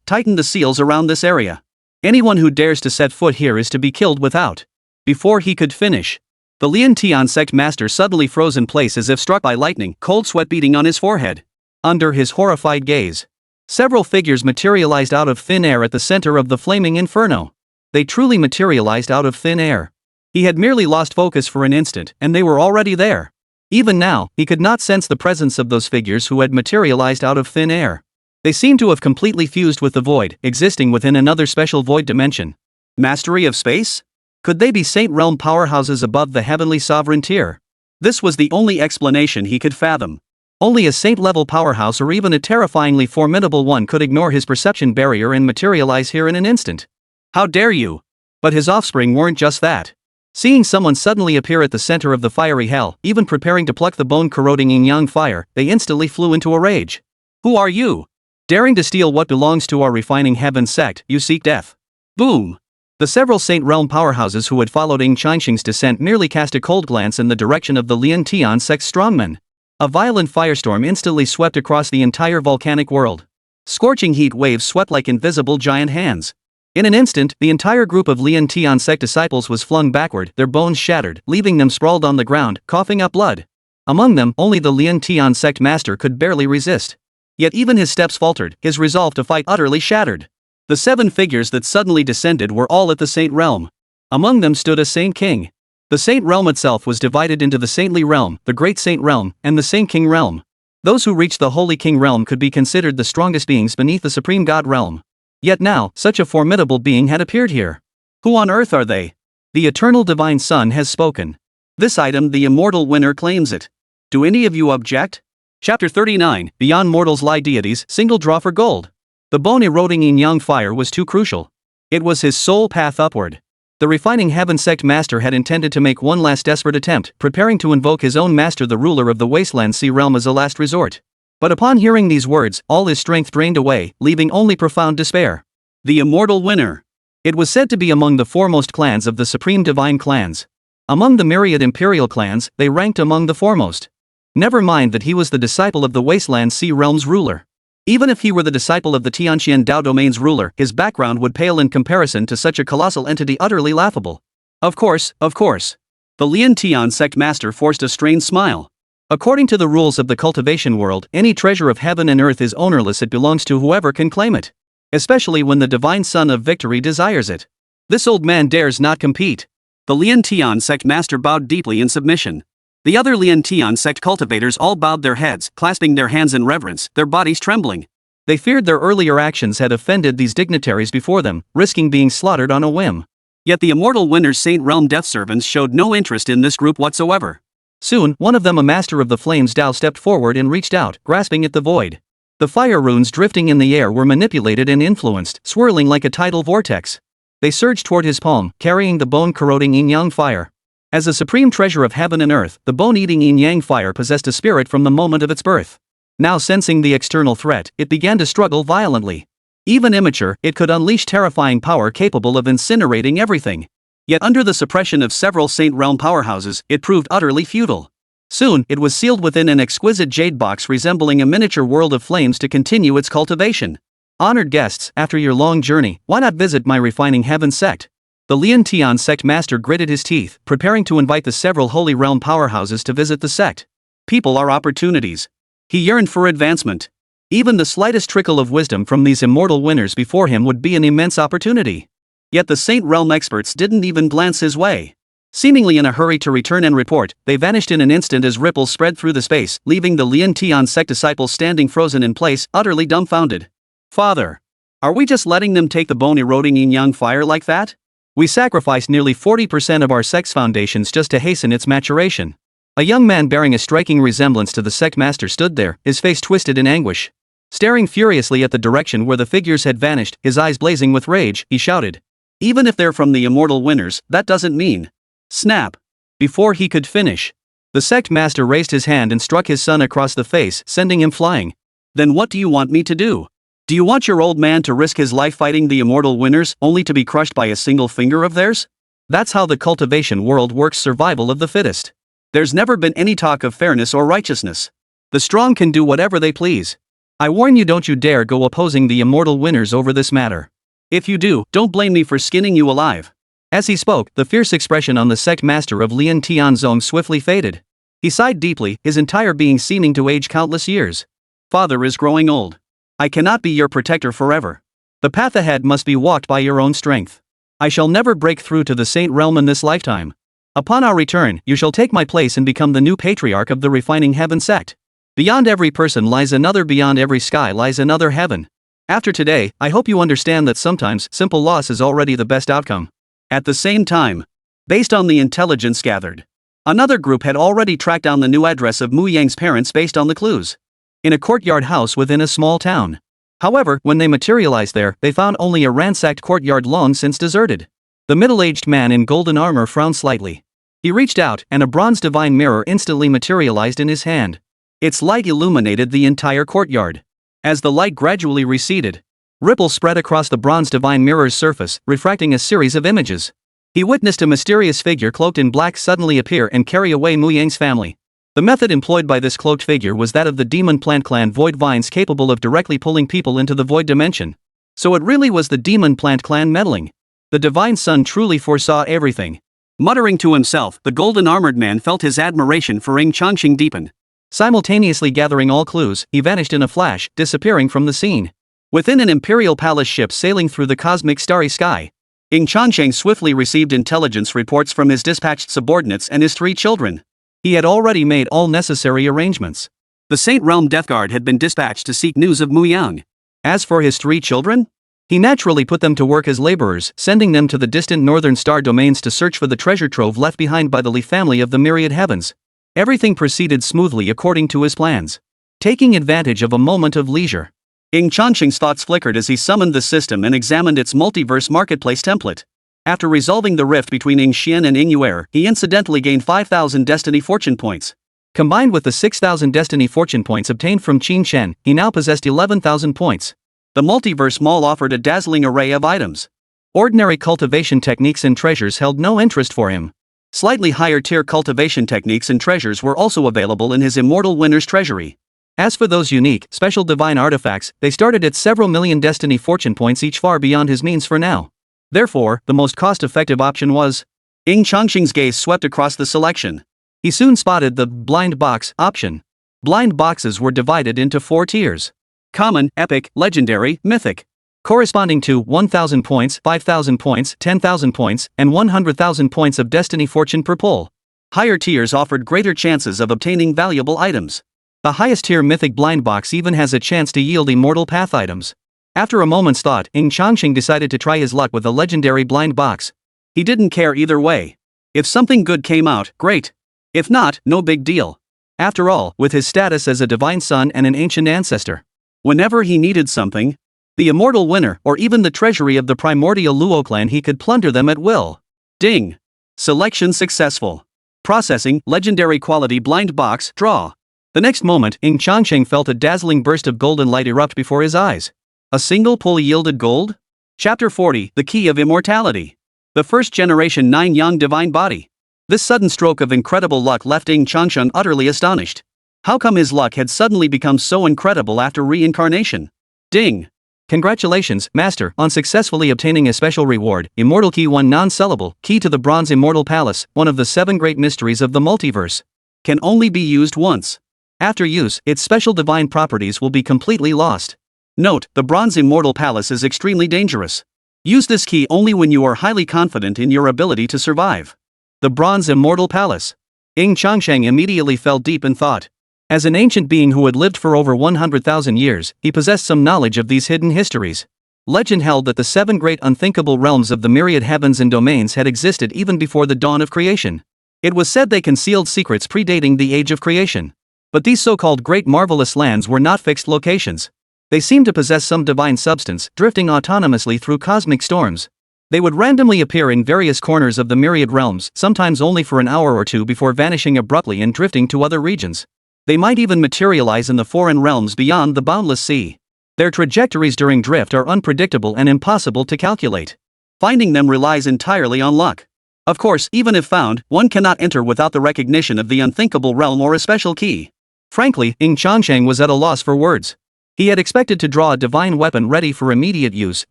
Speaker 2: tighten the seals around this area. Anyone who dares to set foot here is to be killed without. Before he could finish, the Lian Tian sect master suddenly froze in place as if struck by lightning, cold sweat beading on his forehead. Under his horrified gaze, several figures materialized out of thin air at the center of the flaming inferno. They truly materialized out of thin air. He had merely lost focus for an instant, and they were already there. Even now, he could not sense the presence of those figures who had materialized out of thin air. They seemed to have completely fused with the void, existing within another special void dimension. Mastery of space? Could they be Saint Realm powerhouses above the heavenly sovereign tier? This was the only explanation he could fathom. Only a saint-level powerhouse or even a terrifyingly formidable one could ignore his perception barrier and materialize here in an instant. How dare you? But his offspring weren't just that. Seeing someone suddenly appear at the center of the fiery hell, even preparing to pluck the bone-corroding yin-yang fire, they instantly flew into a rage. Who are you? Daring to steal what belongs to our refining heaven sect, you seek death. Boom! The several Saint Realm powerhouses who had followed Ying Changsheng's descent merely cast a cold glance in the direction of the Lian Tian sect's strongmen. A violent firestorm instantly swept across the entire volcanic world. Scorching heat waves swept like invisible giant hands. In an instant, the entire group of Lian Tian sect disciples was flung backward, their bones shattered, leaving them sprawled on the ground, coughing up blood. Among them, only the Lian Tian sect master could barely resist. Yet even his steps faltered, his resolve to fight utterly shattered. The 7 figures that suddenly descended were all at the Saint Realm. Among them stood a Saint King. The Saint Realm itself was divided into the Saintly Realm, the Great Saint Realm, and the Saint King Realm. Those who reached the Holy King Realm could be considered the strongest beings beneath the Supreme God Realm. Yet now, such a formidable being had appeared here. Who on earth are they? The Eternal Divine Son has spoken. This item the immortal winner claims it. Do any of you object? Chapter 39, Beyond Mortals Lie Deities, Single Draw for Gold. The bone-eroding yin-yang fire was too crucial. It was his sole path upward. The refining heaven sect master had intended to make one last desperate attempt, preparing to invoke his own master, the ruler of the wasteland sea realm, as a last resort. But upon hearing these words, all his strength drained away, leaving only profound despair. The immortal winner. It was said to be among the foremost clans of the supreme divine clans. Among the myriad imperial clans, they ranked among the foremost. Never mind that he was the disciple of the wasteland sea realm's ruler. Even if he were the disciple of the Tianqian Dao domain's ruler, his background would pale in comparison to such a colossal entity, utterly laughable. Of course. The Lian Tian sect master forced a strained smile. According to the rules of the cultivation world, any treasure of heaven and earth is ownerless. It belongs to whoever can claim it. Especially when the divine son of victory desires it. This old man dares not compete. The Lian Tian sect master bowed deeply in submission. The other Lian Tian sect cultivators all bowed their heads, clasping their hands in reverence, their bodies trembling. They feared their earlier actions had offended these dignitaries before them, risking being slaughtered on a whim. Yet the immortal winner's Saint Realm death servants showed no interest in this group whatsoever. Soon, one of them, a master of the flames Dao, stepped forward and reached out, grasping at the void. The fire runes drifting in the air were manipulated and influenced, swirling like a tidal vortex. They surged toward his palm, carrying the bone-corroding yin-yang fire. As a supreme treasure of heaven and earth, the bone-eating yin-yang fire possessed a spirit from the moment of its birth. Now sensing the external threat, it began to struggle violently. Even immature, it could unleash terrifying power capable of incinerating everything. Yet under the suppression of several Saint Realm powerhouses, it proved utterly futile. Soon, it was sealed within an exquisite jade box resembling a miniature world of flames to continue its cultivation. Honored guests, after your long journey, why not visit my refining heaven sect? The Lian Tian sect master gritted his teeth, preparing to invite the several holy realm powerhouses to visit the sect. People are opportunities. He yearned for advancement. Even the slightest trickle of wisdom from these immortal winners before him would be an immense opportunity. Yet the Saint Realm experts didn't even glance his way. Seemingly in a hurry to return and report, they vanished in an instant as ripples spread through the space, leaving the Lian Tian sect disciples standing frozen in place, utterly dumbfounded. Father, are we just letting them take the bone-eroding yin-yang fire like that? We sacrificed nearly 40% of our sect's foundations just to hasten its maturation. A young man bearing a striking resemblance to the sect master stood there, his face twisted in anguish. Staring furiously at the direction where the figures had vanished, his eyes blazing with rage, he shouted. Even if they're from the immortal winners, that doesn't mean. Snap. Before he could finish, the sect master raised his hand and struck his son across the face, sending him flying. Then what do you want me to do? Do you want your old man to risk his life fighting the immortal winners, only to be crushed by a single finger of theirs? That's how the cultivation world works, survival of the fittest. There's never been any talk of fairness or righteousness. The strong can do whatever they please. I warn you, don't you dare go opposing the immortal winners over this matter. If you do, don't blame me for skinning you alive. As he spoke, the fierce expression on the sect master of Lian Tianzong swiftly faded. He sighed deeply, his entire being seeming to age countless years. Father is growing old. I cannot be your protector forever. The path ahead must be walked by your own strength. I shall never break through to the Saint Realm in this lifetime. Upon our return, you shall take my place and become the new patriarch of the refining heaven sect. Beyond every person lies another, beyond every sky lies another heaven. After today, I hope you understand that sometimes simple loss is already the best outcome. At the same time, based on the intelligence gathered, another group had already tracked down the new address of Mu Yang's parents based on the clues. In a courtyard house within a small town. However, when they materialized there, they found only a ransacked courtyard long since deserted. The middle-aged man in golden armor frowned slightly. He reached out, and a bronze divine mirror instantly materialized in his hand. Its light illuminated the entire courtyard. As the light gradually receded, ripples spread across the bronze divine mirror's surface, refracting a series of images. He witnessed a mysterious figure cloaked in black suddenly appear and carry away Mu Yang's family. The method employed by this cloaked figure was that of the demon plant clan Void Vines, capable of directly pulling people into the void dimension. So it really was the demon plant clan meddling. The divine son truly foresaw everything.
Speaker 1: Muttering to himself, the golden armored man felt his admiration for Ying Changsheng deepen.
Speaker 2: Simultaneously gathering all clues, he vanished in a flash, disappearing from the scene. Within an imperial palace ship sailing through the cosmic starry sky,
Speaker 1: Ying Changsheng swiftly received intelligence reports from his dispatched subordinates and his 3 children.
Speaker 2: He had already made all necessary arrangements.
Speaker 1: The Saint Realm Death Guard had been dispatched to seek news of Muyang.
Speaker 2: As for his 3 children, he naturally put them to work as laborers, sending them to the distant northern star domains to search for the treasure trove left behind by the Li family of the myriad heavens. Everything proceeded smoothly according to his plans. Taking advantage of a moment of leisure,
Speaker 1: Ying Changsheng's thoughts flickered as he summoned the system and examined its multiverse marketplace template. After resolving the rift between Ying Xian and Ying Yuer, he incidentally gained 5,000 destiny fortune points.
Speaker 2: Combined with the 6,000 destiny fortune points obtained from Qing Shen, he now possessed 11,000 points.
Speaker 1: The multiverse mall offered a dazzling array of items.
Speaker 2: Ordinary cultivation techniques and treasures held no interest for him.
Speaker 1: Slightly higher tier cultivation techniques and treasures were also available in his immortal winner's treasury.
Speaker 2: As for those unique, special divine artifacts, they started at several million destiny fortune points each, far beyond his means for now. Therefore, the most cost-effective option was.
Speaker 1: Ying Changsheng's gaze swept across the selection.
Speaker 2: He soon spotted the blind box option. Blind boxes were divided into 4 tiers.
Speaker 1: Common, epic, legendary, mythic.
Speaker 2: Corresponding to 1,000 points, 5,000 points, 10,000 points, and 100,000 points of destiny fortune per pull.
Speaker 1: Higher tiers offered greater chances of obtaining valuable items.
Speaker 2: The highest tier mythic blind box even has a chance to yield immortal path items. After a moment's thought, Ying Changsheng decided to try his luck with a legendary blind box.
Speaker 1: He didn't care either way. If something good came out, great. If not, no big deal.
Speaker 2: After all, with his status as a divine son and an ancient ancestor,
Speaker 1: whenever he needed something, the immortal winner or even the treasury of the primordial Luo clan, he could plunder them at will. Ding! Selection successful. Processing, legendary quality blind box, draw.
Speaker 2: The next moment, Ying Changsheng felt a dazzling burst of golden light erupt before his eyes.
Speaker 1: A single pull yielded gold? Chapter 40, The Key of Immortality. The first generation 9 Yang Divine Body. This sudden stroke of incredible luck left Ying Changsheng utterly astonished. How come his luck had suddenly become so incredible after reincarnation? Ding!
Speaker 2: Congratulations, Master, on successfully obtaining a special reward, Immortal Key 1 non-sellable, Key to the Bronze Immortal Palace, one of the 7 great mysteries of the multiverse.
Speaker 1: Can only be used once.
Speaker 2: After use, its special divine properties will be completely lost.
Speaker 1: Note, the Bronze Immortal Palace is extremely dangerous. Use this key only when you are highly confident in your ability to survive.
Speaker 2: The Bronze Immortal Palace. Ying Changsheng immediately fell deep in thought. As an ancient being who had lived for over 100,000 years, he possessed some knowledge of these hidden histories. Legend held that the 7 great unthinkable realms of the myriad heavens and domains had existed even before the dawn of creation. It was said they concealed secrets predating the age of creation. But these so-called great marvelous lands were not fixed locations. They seemed to possess some divine substance, drifting autonomously through cosmic storms. They would randomly appear in various corners of the myriad realms, sometimes only for an hour or two before vanishing abruptly and drifting to other regions. They might even materialize in the foreign realms beyond the boundless sea. Their trajectories during drift are unpredictable and impossible to calculate. Finding them relies entirely on luck. Of course, even if found, one cannot enter without the recognition of the unthinkable realm or a special key. Frankly, Ying Changsheng was at a loss for words. He had expected to draw a divine weapon ready for immediate use,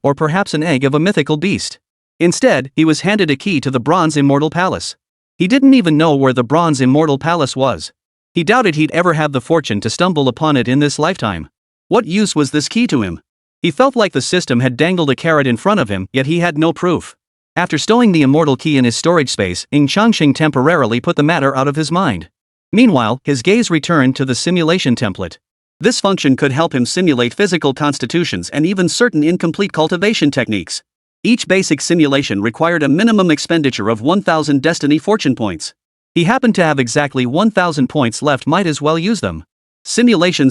Speaker 2: or perhaps an egg of a mythical beast. Instead, he was handed a key to the Bronze Immortal Palace. He didn't even know where the Bronze Immortal Palace was. He doubted he'd ever have the fortune to stumble upon it in this lifetime. What use was this key to him? He felt like the system had dangled a carrot in front of him, yet he had no proof. After stowing the immortal key in his storage space, Ying Changsheng temporarily put the matter out of his mind. Meanwhile, his gaze returned to the simulation template. This function could help him simulate physical constitutions and even certain incomplete cultivation techniques. Each basic simulation required a minimum expenditure of 1,000 destiny fortune points. He happened to have exactly 1,000 points left, might as well use them. Simulation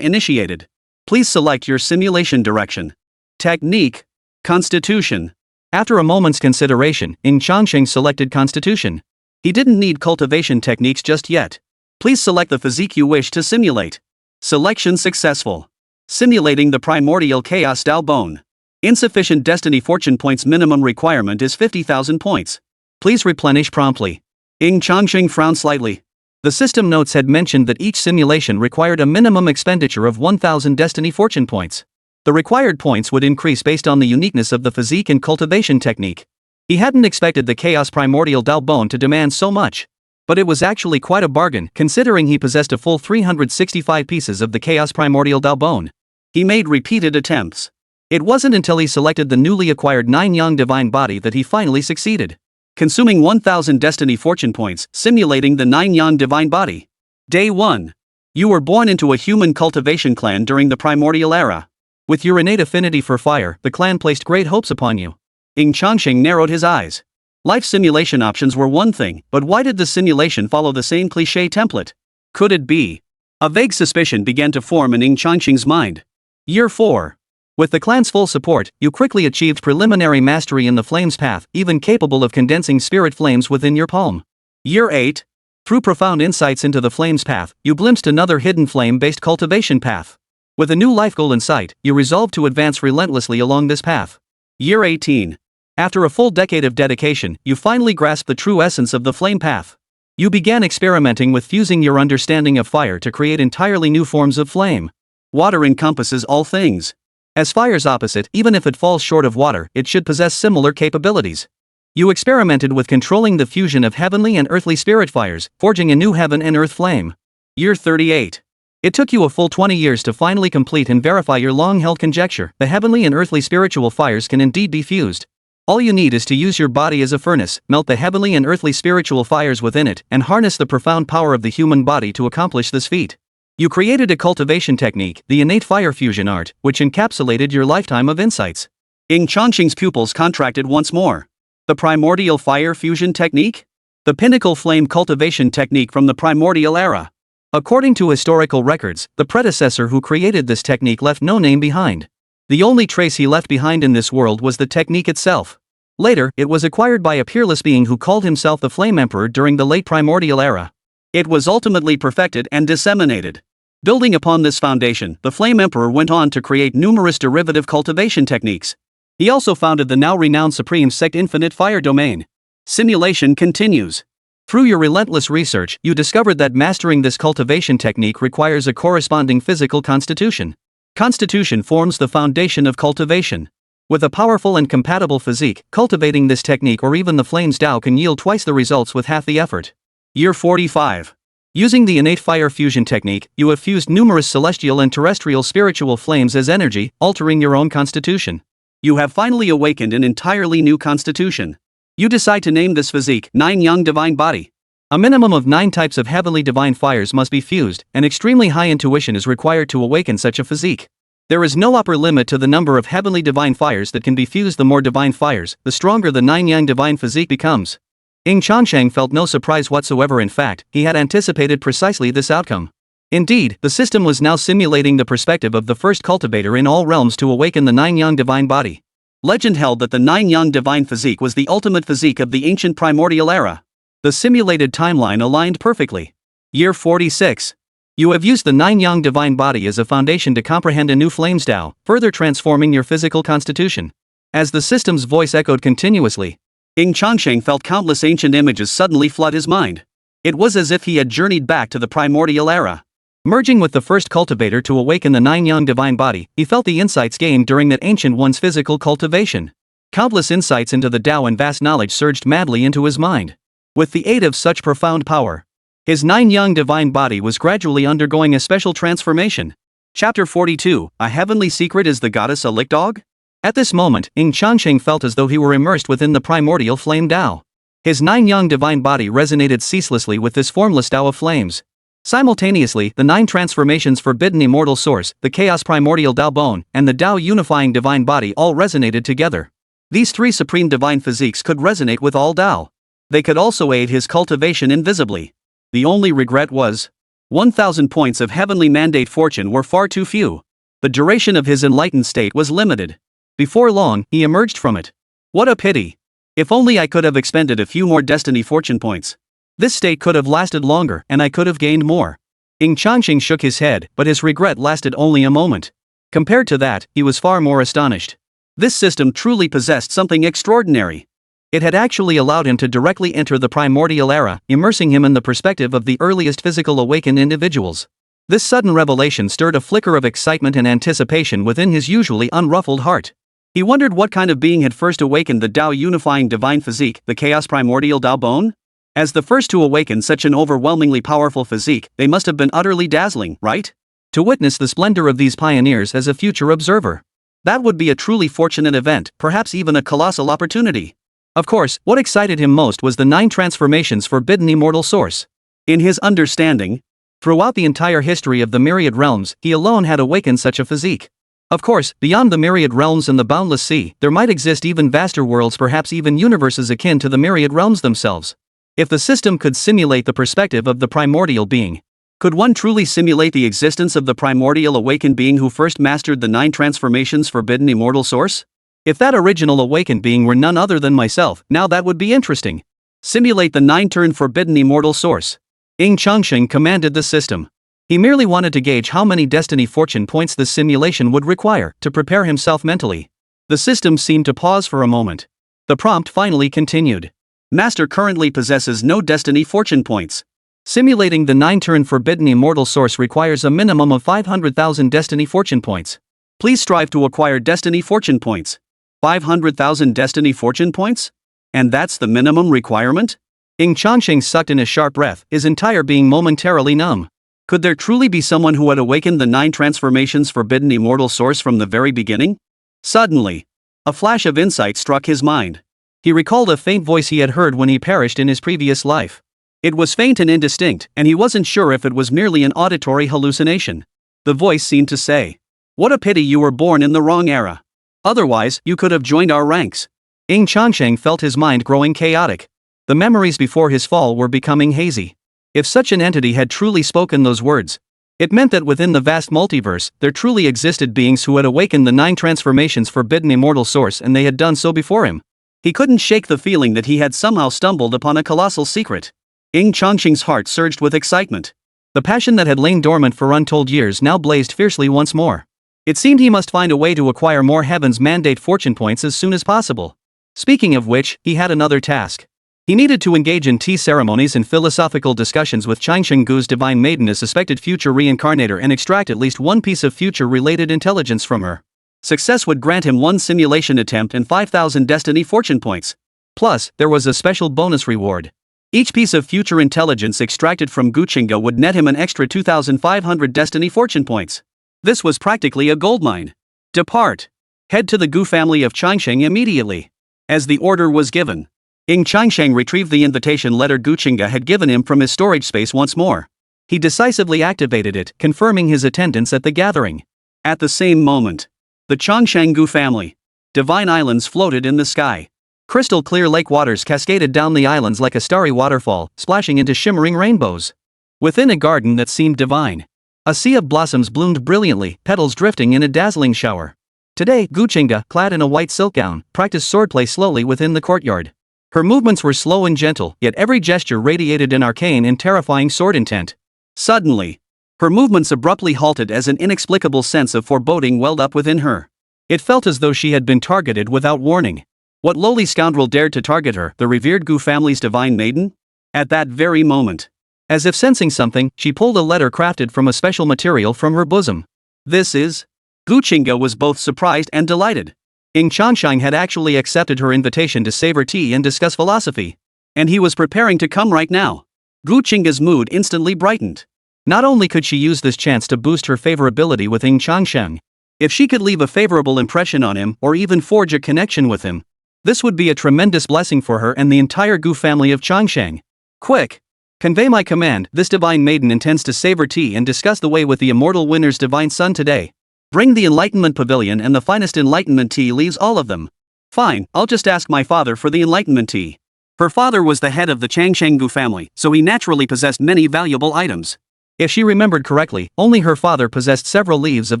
Speaker 2: initiated. Please select your simulation direction. Technique. Constitution. After a moment's consideration, Ying Changsheng selected Constitution. He didn't need cultivation techniques just yet. Please select the physique you wish to simulate. Selection successful. Simulating the Primordial Dao Bone. Insufficient destiny fortune points. Minimum requirement is 50,000 points. Please replenish promptly. Ying Changsheng frowned slightly. The system notes had mentioned that each simulation required a minimum expenditure of 1,000 destiny fortune points. The required points would increase based on the uniqueness of the physique and cultivation technique. He hadn't expected the Chaos Primordial Dao Bone to demand so much. But it was actually quite a bargain considering he possessed a full 365 pieces of the Chaos Primordial Dao Bone.
Speaker 1: He made repeated attempts.
Speaker 2: It wasn't until he selected the newly acquired 9 Yang Divine Body that he finally succeeded.
Speaker 1: Consuming 1000 destiny fortune points, simulating the 9 Yang Divine Body. Day 1. You were born into a human cultivation clan during the Primordial Era.
Speaker 2: With your innate affinity for fire, the clan placed great hopes upon you.
Speaker 1: Ying Changsheng narrowed his eyes. Life simulation options were one thing, but why did the simulation follow the same cliché template? Could it be? A vague suspicion began to form in Ying Changsheng's mind. Year 4.
Speaker 2: With the clan's full support, you quickly achieved preliminary mastery in the flames path, even capable of condensing spirit flames within your palm.
Speaker 1: Year 8.
Speaker 2: Through profound insights into the flames path, you glimpsed another hidden flame-based cultivation path. With a new life goal in sight, you resolved to advance relentlessly along this path.
Speaker 1: Year 18.
Speaker 2: After a full decade of dedication, you finally grasped the true essence of the flame path. You began experimenting with fusing your understanding of fire to create entirely new forms of flame.
Speaker 1: Water encompasses all things.
Speaker 2: As fire's opposite, even if it falls short of water, it should possess similar capabilities. You experimented with controlling the fusion of heavenly and earthly spirit fires, forging a new heaven and earth flame.
Speaker 1: Year 38.
Speaker 2: It took you a full 20 years to finally complete and verify your long-held conjecture: the heavenly and earthly spiritual fires can indeed be fused. All you need is to use your body as a furnace, melt the heavenly and earthly spiritual fires within it, and harness the profound power of the human body to accomplish this feat. You created a cultivation technique, the innate fire fusion art, which encapsulated your lifetime of insights.
Speaker 1: Ying Changsheng's pupils contracted once more. The primordial fire fusion technique? The pinnacle flame cultivation technique from the primordial era.
Speaker 2: According to historical records, the predecessor who created this technique left no name behind. The only trace he left behind in this world was the technique itself. Later, it was acquired by a peerless being who called himself the Flame Emperor during the late primordial era.
Speaker 1: It was ultimately perfected and disseminated. Building upon this foundation, the Flame Emperor went on to create numerous derivative cultivation techniques. He also founded the now renowned Supreme Sect Infinite Fire Domain. Simulation continues.
Speaker 2: Through your relentless research, you discovered that mastering this cultivation technique requires a corresponding physical constitution. Constitution forms the foundation of cultivation. With a powerful and compatible physique, cultivating this technique or even the Flames Dao can yield twice the results with half the effort.
Speaker 1: Year 45.
Speaker 2: Using the innate fire fusion technique, you have fused numerous celestial and terrestrial spiritual flames as energy, altering your own constitution.
Speaker 1: You have finally awakened an entirely new constitution. You decide to name this physique 9 Yang Divine Body.
Speaker 2: A minimum of 9 types of heavenly divine fires must be fused, and extremely high intuition is required to awaken such a physique. There is no upper limit to the number of heavenly divine fires that can be fused. The more divine fires, the stronger the 9 Yang divine physique becomes. Ying Changsheng felt no surprise whatsoever. In fact, he had anticipated precisely this outcome. Indeed, the system was now simulating the perspective of the first cultivator in all realms to awaken the 9 Yang divine body.
Speaker 1: Legend held that the 9 Yang divine physique was the ultimate physique of the ancient primordial era. The simulated timeline aligned perfectly. Year 46. You have used the 9 Yang divine body as a foundation to comprehend a new Flames Dao, further transforming your physical constitution. As the system's voice echoed continuously, Ying Changsheng felt countless ancient images suddenly flood his mind. It was as if he had journeyed back to the primordial era.
Speaker 2: Merging with the first cultivator to awaken the 9 Yang divine body, he felt the insights gained during that ancient one's physical cultivation. Countless insights into the Dao and vast knowledge surged madly into his mind. With the aid of such profound power, his 9 Yang divine body was gradually undergoing a special transformation. Chapter 42, A Heavenly Secret. Is the goddess a lick dog? At this moment, Ying Changsheng felt as though he were immersed within the primordial flame Dao. His 9 Yang divine body resonated ceaselessly with this formless Dao of flames. Simultaneously, the 9 transformations forbidden immortal source, the Chaos Primordial Dao Bone, and the Dao unifying divine body all resonated together. These 3 supreme divine physiques could resonate with all Dao. They could also aid his cultivation invisibly. The only regret was 1,000 points of heavenly mandate fortune were far too few. The duration of his enlightened state was limited. Before long, he emerged from it. What a pity. If only I could have expended a few more destiny fortune points. This state could have lasted longer, and I could have gained more. Ying Changsheng shook his head, but his regret lasted only a moment. Compared to that, he was far more astonished. This system truly possessed something extraordinary. It had actually allowed him to directly enter the primordial era, immersing him in the perspective of the earliest physical awakened individuals. This sudden revelation stirred a flicker of excitement and anticipation within his usually unruffled heart. He wondered what kind of being had first awakened the Dao unifying divine physique, the chaos primordial Dao Bone? As the first to awaken such an overwhelmingly powerful physique, they must have been utterly dazzling, right? To witness the splendor of these pioneers as a future observer. That would be a truly fortunate event, perhaps even a colossal opportunity. Of course, what excited him most was the 9 transformations forbidden immortal source. In his understanding, throughout the entire history of the myriad realms, he alone had awakened such a physique. Of course, beyond the myriad realms and the boundless sea, there might exist even vaster worlds, perhaps even universes akin to the myriad realms themselves. If the system could simulate the perspective of the primordial being, could one truly simulate the existence of the primordial awakened being who first mastered the 9 transformations forbidden immortal source? If that original awakened being were none other than myself, now that would be interesting. Simulate the 9-turn forbidden immortal source. Ying Changsheng commanded the system. He merely wanted to gauge how many destiny fortune points this simulation would require to prepare himself mentally. The system seemed to pause for a moment. The prompt finally continued. Master currently possesses no destiny fortune points. Simulating the 9-turn forbidden immortal source requires a minimum of 500,000 destiny fortune points. Please strive to acquire destiny fortune points. 500,000 destiny fortune points? And that's the minimum requirement? Ying Changsheng sucked in a sharp breath, his entire being momentarily numb. Could there truly be someone who had awakened the 9 transformations forbidden immortal source from the very beginning? Suddenly, a flash of insight struck his mind. He recalled a faint voice he had heard when he perished in his previous life. It was faint and indistinct, and he wasn't sure if it was merely an auditory hallucination. The voice seemed to say, "What a pity you were born in the wrong era. Otherwise, you could have joined our ranks." Ying Changsheng felt his mind growing chaotic. The memories before his fall were becoming hazy. If such an entity had truly spoken those words, it meant that within the vast multiverse, there truly existed beings who had awakened the 9 transformations forbidden immortal source, and they had done so before him. He couldn't shake the feeling that he had somehow stumbled upon a colossal secret. Ying Changsheng's heart surged with excitement. The passion that had lain dormant for untold years now blazed fiercely once more. It seemed he must find a way to acquire more Heaven's Mandate fortune points as soon as possible. Speaking of which, he had another task. He needed to engage in tea ceremonies and philosophical discussions with Changsheng-gu's divine maiden, a suspected future reincarnator, and extract at least one piece of future-related intelligence from her. Success would grant him 1 simulation attempt and 5,000 destiny fortune points. Plus, there was a special bonus reward. Each piece of future intelligence extracted from Guchinga would net him an extra 2,500 destiny fortune points. This was practically a goldmine. Depart. Head to the Gu family of Changsheng immediately. As the order was given, Ying Changsheng retrieved the invitation letter Guchinga had given him from his storage space once more. He decisively activated it, confirming his attendance at the gathering. At the same moment, the Changsheng Gu family divine islands floated in the sky. Crystal clear lake waters cascaded down the islands like a starry waterfall, splashing into shimmering rainbows. Within a garden that seemed divine, a sea of blossoms bloomed brilliantly, petals drifting in a dazzling shower. Today, Guchinga, clad in a white silk gown, practiced swordplay slowly within the courtyard. Her movements were slow and gentle, yet every gesture radiated an arcane and terrifying sword intent. Suddenly, her movements abruptly halted as an inexplicable sense of foreboding welled up within her. It felt as though she had been targeted without warning. What lowly scoundrel dared to target her, the revered Gu family's divine maiden? At that very moment, as if sensing something, she pulled a letter crafted from a special material from her bosom. This is... Guchinga was both surprised and delighted. Ying Changsheng had actually accepted her invitation to savor tea and discuss philosophy. And he was preparing to come right now. Guchinga's mood instantly brightened. Not only could she use this chance to boost her favorability with Ying Changsheng, if she could leave a favorable impression on him or even forge a connection with him, this would be a tremendous blessing for her and the entire Gu family of Changsheng. Quick! Convey my command, this divine maiden intends to savor tea and discuss the way with the immortal winner's divine son today. Bring the Enlightenment Pavilion and the finest Enlightenment tea leaves, all of them. Fine, I'll just ask my father for the Enlightenment tea. Her father was the head of the Changsheng Gu family, so he naturally possessed many valuable items. If she remembered correctly, only her father possessed several leaves of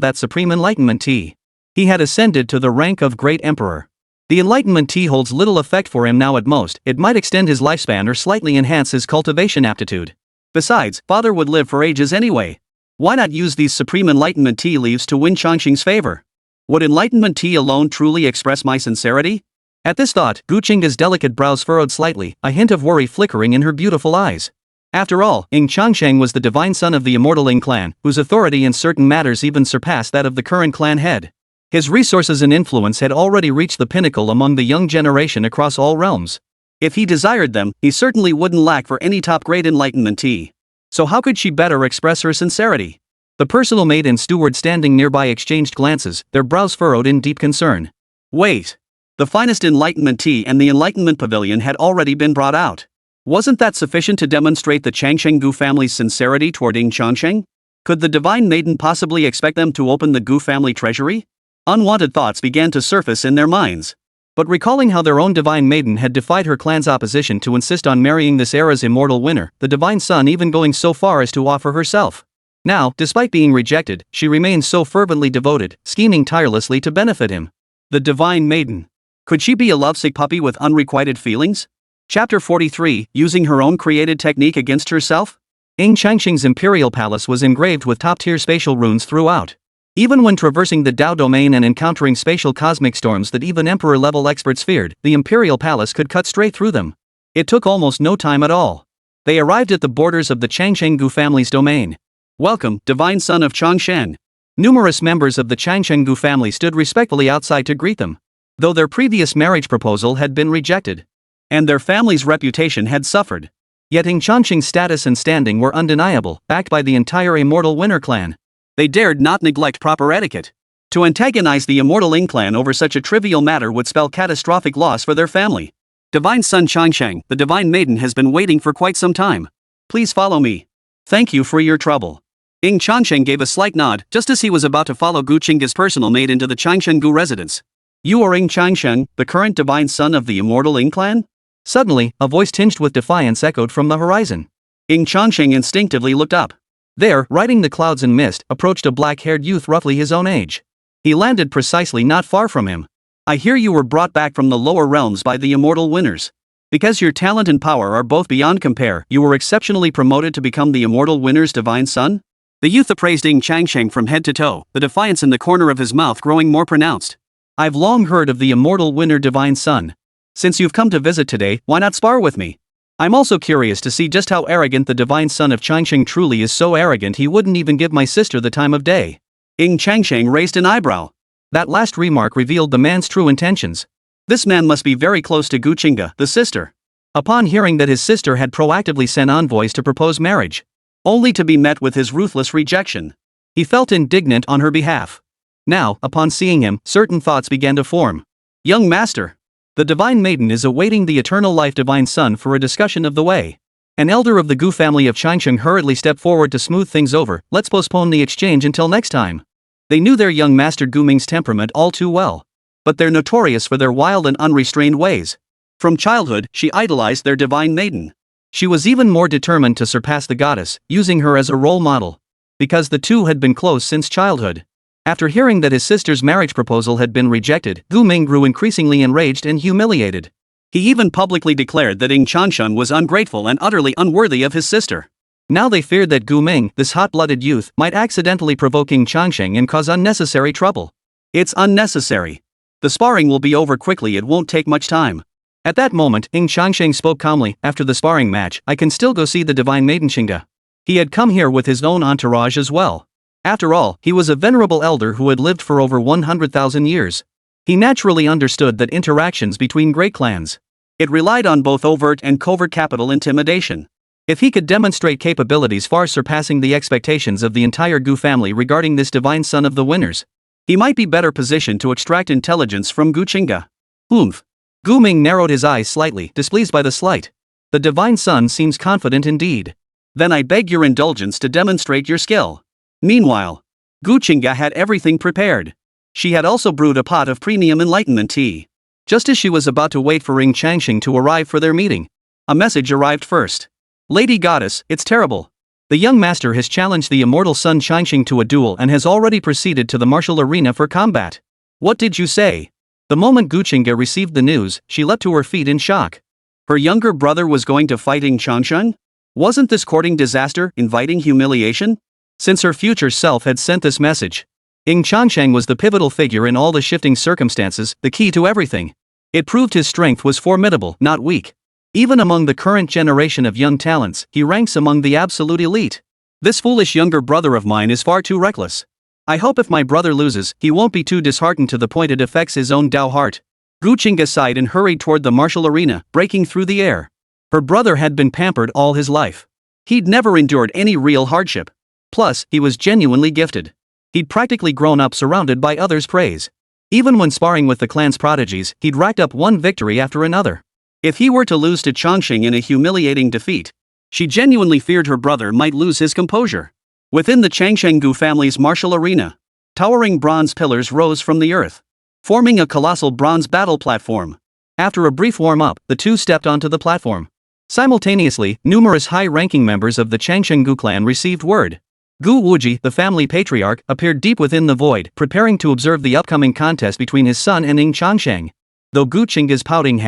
Speaker 2: that supreme Enlightenment tea. He had ascended to the rank of Great Emperor. The Enlightenment tea holds little effect for him now. At most, it might extend his lifespan or slightly enhance his cultivation aptitude. Besides, father would live for ages anyway. Why not use these supreme Enlightenment tea leaves to win Changsheng's favor? Would Enlightenment tea alone truly express my sincerity? At this thought, Guchinga's delicate brows furrowed slightly, a hint of worry flickering in her beautiful eyes. After all, Ying Changsheng was the divine son of the immortal Ying Clan, whose authority in certain matters even surpassed that of the current clan head. His resources and influence had already reached the pinnacle among the young generation across all realms.
Speaker 1: If he desired them, he certainly wouldn't lack for any top-grade enlightenment tea.
Speaker 2: So how could she better express her sincerity? The personal maid and steward standing nearby exchanged glances, their brows furrowed in deep concern.
Speaker 1: Wait. The finest enlightenment tea and the enlightenment pavilion had already been brought out. Wasn't that sufficient to demonstrate the Changsheng Gu family's sincerity toward Ying Changsheng? Could the divine maiden possibly expect them to open the Gu family treasury? Unwanted thoughts began to surface in their minds.
Speaker 2: But recalling how their own divine maiden had defied her clan's opposition to insist on marrying this era's immortal winner, the divine son even going so far as to offer herself. Now, despite being rejected, she remained so fervently devoted, scheming tirelessly to benefit him.
Speaker 1: The divine maiden. Could she be a lovesick puppy with unrequited feelings? Chapter 43, using her own created technique against herself?
Speaker 2: Ying Changsheng's imperial palace was engraved with top-tier spatial runes throughout. Even when traversing the Dao domain and encountering spatial cosmic storms that even emperor-level experts feared, the imperial palace could cut straight through them. It took almost no time at all. They arrived at the borders of the Changsheng Gu family's domain.
Speaker 1: Welcome, divine son of Changshan.
Speaker 2: Numerous members of the Changsheng Gu family stood respectfully outside to greet them, though their previous marriage proposal had been rejected.
Speaker 1: And their family's reputation had suffered.
Speaker 2: Yet Ying Changsheng's status and standing were undeniable, backed by the entire immortal winner clan.
Speaker 1: They dared not neglect proper etiquette. To antagonize the immortal Ying Clan over such a trivial matter would spell catastrophic loss for their family. Divine son Changsheng, the divine maiden has been waiting for quite some time. Please follow me. Thank you for your trouble. Ying Changsheng gave a slight nod, just as he was about to follow Gu Qingga's personal maid into the Changsheng Gu residence. You are Ying Changsheng, the current divine son of the immortal Ying Clan?
Speaker 2: Suddenly, a voice tinged with defiance echoed from the horizon.
Speaker 1: Ying Changsheng instinctively looked up.
Speaker 2: There, riding the clouds and mist, approached a black-haired youth roughly his own age. He landed precisely not far from him. I hear you were brought back from the lower realms by the immortal winners. Because your talent and power are both beyond compare, you were exceptionally promoted to become the immortal winner's divine son? The youth appraised Ying Changsheng from head to toe, the defiance in the corner of his mouth growing more pronounced. I've long heard of the immortal winner divine son. Since you've come to visit today, why not spar with me? I'm also curious to see just how arrogant the divine son of Changsheng truly is, so arrogant he wouldn't even give my sister the time of day.
Speaker 1: Ying Changsheng raised an eyebrow.
Speaker 2: That last remark revealed the man's true intentions.
Speaker 1: This man must be very close to Gu Qingga, the sister.
Speaker 2: Upon hearing that his sister had proactively sent envoys to propose marriage,
Speaker 1: only to be met with his ruthless rejection,
Speaker 2: he felt indignant on her behalf. Now, upon seeing him, certain thoughts began to form.
Speaker 1: Young master.
Speaker 2: The divine maiden is awaiting the eternal life divine son for a discussion of the way. An elder of the Gu family of Changsheng hurriedly stepped forward to smooth things over. Let's postpone the exchange until next time. They knew their young master Gu Ming's temperament all too well. But they're notorious for their wild and unrestrained ways.
Speaker 1: From childhood, she idolized their divine maiden.
Speaker 2: She was even more determined to surpass the goddess, using her as a role model. Because the two had been close since childhood. After hearing that his sister's marriage proposal had been rejected, Gu Ming grew increasingly enraged and humiliated.
Speaker 1: He even publicly declared that Ying Changsheng was ungrateful and utterly unworthy of his sister.
Speaker 2: Now they feared that Gu Ming, this hot-blooded youth, might accidentally provoke Ying Changsheng and cause unnecessary trouble.
Speaker 1: It's unnecessary. The sparring will be over quickly, it won't take much time.
Speaker 2: At that moment, Ying Changsheng spoke calmly. After the sparring match, I can still go see the divine maiden Qingga. He had come here with his own entourage as well. After all, he was a venerable elder who had lived for over 100,000 years. He naturally understood that interactions between great clans, it relied on both overt and covert capital intimidation. If he could demonstrate capabilities far surpassing the expectations of the entire Gu family regarding this divine son of the winners, he might be better positioned to extract intelligence from Gu Qingga.
Speaker 1: Oomph.
Speaker 2: Gu Ming narrowed his eyes slightly, displeased by the slight. The divine son seems confident indeed.
Speaker 1: Then I beg your indulgence to demonstrate your skill. Meanwhile, Gu Qingga had everything prepared. She had also brewed a pot of premium enlightenment tea. Just as she was about to wait for Ying Changsheng to arrive for their meeting, a message arrived first. Lady Goddess, it's terrible. The young master has challenged the immortal son Changsheng to a duel and has already proceeded to the martial arena for combat. What did you say? The moment Gu Qingga received the news, she leapt to her feet in shock. Her younger brother was going to fight Ying Changsheng? Wasn't this courting disaster, inviting humiliation? Since her future self had sent this message, Ying Changsheng was the pivotal figure in all the shifting circumstances, the key to everything. It proved his strength was formidable, not weak.
Speaker 2: Even among the current generation of young talents, he ranks among the absolute elite. This foolish younger brother of mine is far too reckless. I hope if my brother loses, he won't be too disheartened to the point it affects his own Dao heart. Gu Qingxian sighed and hurried toward the martial arena, breaking through the air. Her brother had been pampered all his life. He'd never endured any real hardship. Plus, he was genuinely gifted. He'd practically grown up surrounded by others' praise. Even when sparring with the clan's prodigies, he'd racked up one victory after another. If he were to lose to Changsheng in a humiliating defeat, she genuinely feared her brother might lose his composure. Within the Changsheng family's martial arena, towering bronze pillars rose from the earth, forming a colossal bronze battle platform. After a brief warm-up, the two stepped onto the platform. Simultaneously, numerous high-ranking members of the Changsheng clan received word. Gu Wuji, the family patriarch, appeared deep within the void, preparing to observe the upcoming contest between his son and Ying Changsheng. Though Gu Qingxian's pouting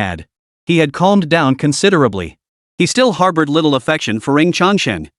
Speaker 2: he had calmed down considerably. He still harbored little affection for Ying Changsheng.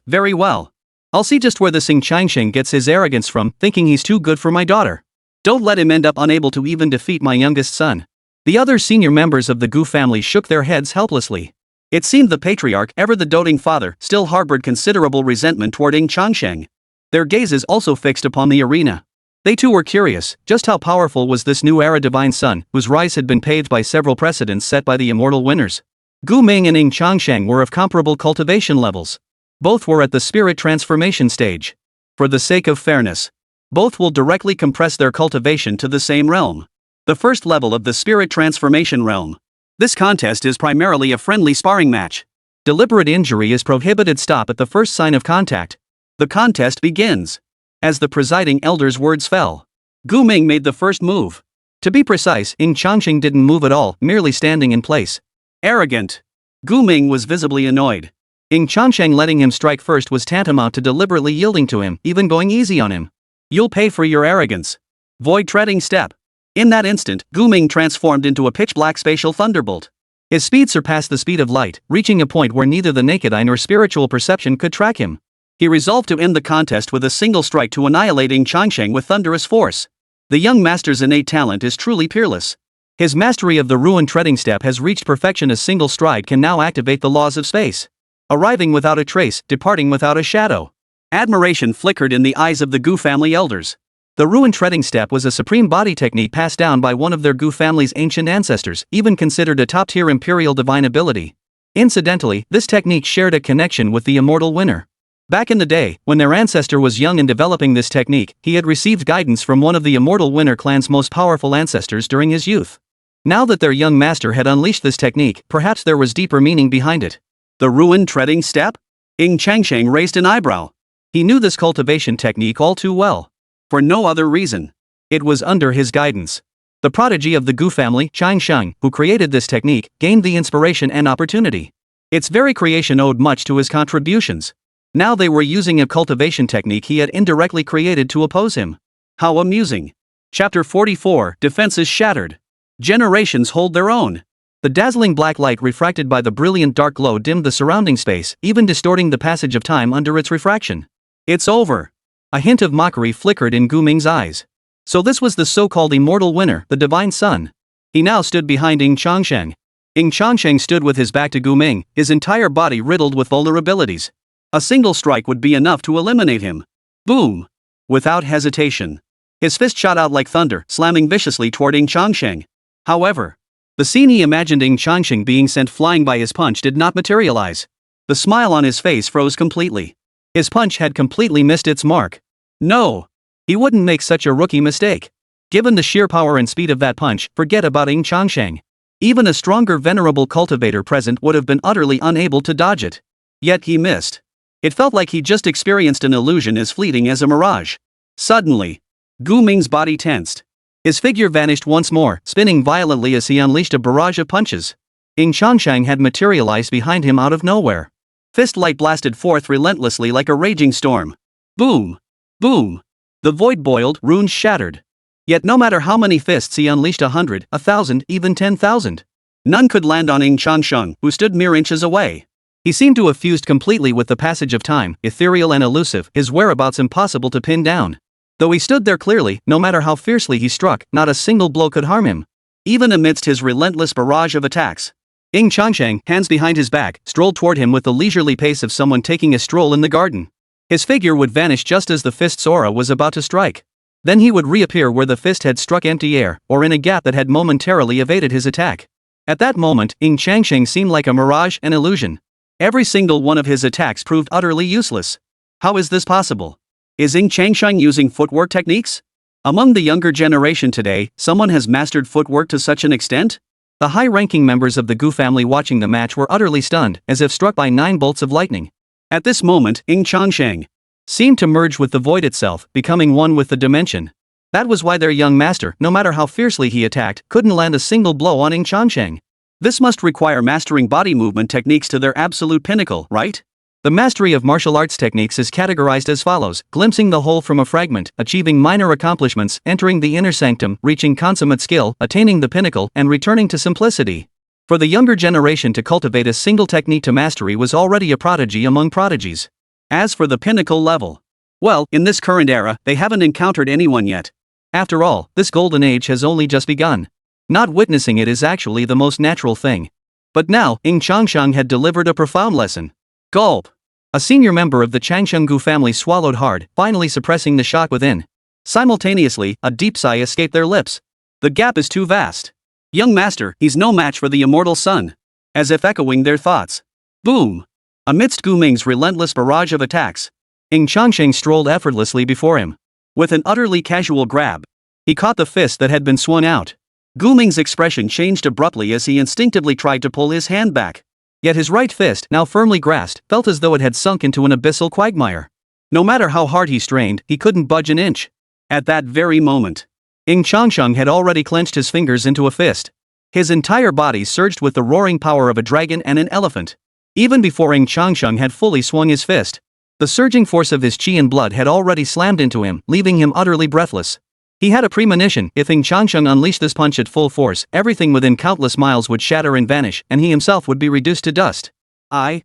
Speaker 2: Very well. I'll see just where this Ying Changsheng gets his arrogance from, thinking he's too good for my daughter. Don't let him end up unable to even defeat my youngest son. The other senior members of the Gu family shook their heads helplessly. It seemed the patriarch, ever the doting father, still harbored considerable resentment toward Ying Changsheng. Their gazes also fixed upon the arena. They too were curious, just how powerful was this new era divine son, whose rise had been paved by several precedents set by the immortal winners. Gu Ming and Ying Changsheng were of comparable cultivation levels. Both were at the spirit transformation stage. For the sake of fairness, both will directly compress their cultivation to the same realm. The first level of the spirit transformation realm. This contest is primarily a friendly sparring match. Deliberate injury is prohibited. Stop at the first sign of contact. The contest begins. As the presiding elder's words fell, Gu Ming made the first move. To be precise, Ying Changsheng didn't move at all, merely standing in place. Arrogant. Gu Ming was visibly annoyed. Ying Changsheng letting him strike first was tantamount to deliberately yielding to him, even going easy on him. You'll pay for your arrogance. Void treading step. In that instant, Gu Ming transformed into a pitch-black spatial thunderbolt. His speed surpassed the speed of light, reaching a point where neither the naked eye nor spiritual perception could track him. He resolved to end the contest with a single strike to annihilate Ying Changsheng with thunderous force. The young master's innate talent is truly peerless. His mastery of the ruin treading step has reached perfection. A single stride can now activate the laws of space. Arriving without a trace, departing without a shadow. Admiration flickered in the eyes of the Gu family elders. The ruin treading step was a supreme body technique passed down by one of their Gu family's ancient ancestors, even considered a top-tier imperial divine ability. Incidentally, this technique shared a connection with the immortal winner. Back in the day, when their ancestor was young and developing this technique, he had received guidance from one of the immortal winner clan's most powerful ancestors during his youth. Now that their young master had unleashed this technique, perhaps there was deeper meaning behind it. The ruin treading step? Ying Changsheng raised an eyebrow. He knew this cultivation technique all too well. For no other reason. It was under his guidance. The prodigy of the Gu family, Changsheng, who created this technique, gained the inspiration and opportunity. Its very creation owed much to his contributions. Now they were using a cultivation technique he had indirectly created to oppose him. How amusing. Chapter 44, Defenses Shattered. Generations hold their own. The dazzling black light refracted by the brilliant dark glow dimmed the surrounding space, even distorting the passage of time under its refraction. It's over. A hint of mockery flickered in Gu Ming's eyes. So this was the so-called immortal winner, the divine son. He now stood behind Ying Changsheng. Ying Changsheng stood with his back to Gu Ming, his entire body riddled with vulnerabilities. A single strike would be enough to eliminate him. Boom! Without hesitation. His fist shot out like thunder, slamming viciously toward Ying Changsheng. However, the scene he imagined Ying Changsheng being sent flying by his punch did not materialize. The smile on his face froze completely. His punch had completely missed its mark. No! He wouldn't make such a rookie mistake. Given the sheer power and speed of that punch, forget about Ying Changsheng. Even a stronger venerable cultivator present would have been utterly unable to dodge it. Yet he missed. It felt like he just experienced an illusion as fleeting as a mirage. Suddenly, Gu Ming's body tensed. His figure vanished once more, spinning violently as he unleashed a barrage of punches. Ying Changsheng had materialized behind him out of nowhere. Fist light blasted forth relentlessly like a raging storm. Boom! Boom! The void boiled, runes shattered. Yet no matter how many fists he unleashed 100, 1,000, even 10,000. None could land on Ying Changsheng, who stood mere inches away. He seemed to have fused completely with the passage of time, ethereal and elusive, his whereabouts impossible to pin down. Though he stood there clearly, no matter how fiercely he struck, not a single blow could harm him. Even amidst his relentless barrage of attacks. Ying Changsheng, hands behind his back, strolled toward him with the leisurely pace of someone taking a stroll in the garden. His figure would vanish just as the fist's aura was about to strike. Then he would reappear where the fist had struck empty air, or in a gap that had momentarily evaded his attack. At that moment, Ying Changsheng seemed like a mirage, an illusion. Every single one of his attacks proved utterly useless. How is this possible? Is Ying Changsheng using footwork techniques? Among the younger generation today, someone has mastered footwork to such an extent? The high-ranking members of the Gu family watching the match were utterly stunned, as if struck by 9 bolts of lightning. At this moment, Ying Changsheng seemed to merge with the void itself, becoming one with the dimension. That was why their young master, no matter how fiercely he attacked, couldn't land a single blow on Ying Changsheng. This must require mastering body movement techniques to their absolute pinnacle, right? The mastery of martial arts techniques is categorized as follows: glimpsing the whole from a fragment, achieving minor accomplishments, entering the inner sanctum, reaching consummate skill, attaining the pinnacle, and returning to simplicity. For the younger generation to cultivate a single technique to mastery was already a prodigy among prodigies. As for the pinnacle level, well, in this current era, they haven't encountered anyone yet. After all, this golden age has only just begun. Not witnessing it is actually the most natural thing. But now, Ying Changsheng had delivered a profound lesson. Gulp! A senior member of the Changsheng Gu family swallowed hard, finally suppressing the shock within. Simultaneously, a deep sigh escaped their lips. The gap is too vast. Young master, he's no match for the immortal sun. As if echoing their thoughts. Boom! Amidst Gu Ming's relentless barrage of attacks, Ying Changsheng strolled effortlessly before him. With an utterly casual grab, he caught the fist that had been swung out. Gu Ming's expression changed abruptly as he instinctively tried to pull his hand back. Yet his right fist, now firmly grasped, felt as though it had sunk into an abyssal quagmire. No matter how hard he strained, he couldn't budge an inch. At that very moment, Ying Changsheng had already clenched his fingers into a fist. His entire body surged with the roaring power of a dragon and an elephant. Even before Ying Changsheng had fully swung his fist, the surging force of his chi and blood had already slammed into him, leaving him utterly breathless. He had a premonition: if Ying Changsheng unleashed this punch at full force, everything within countless miles would shatter and vanish, and he himself would be reduced to dust. I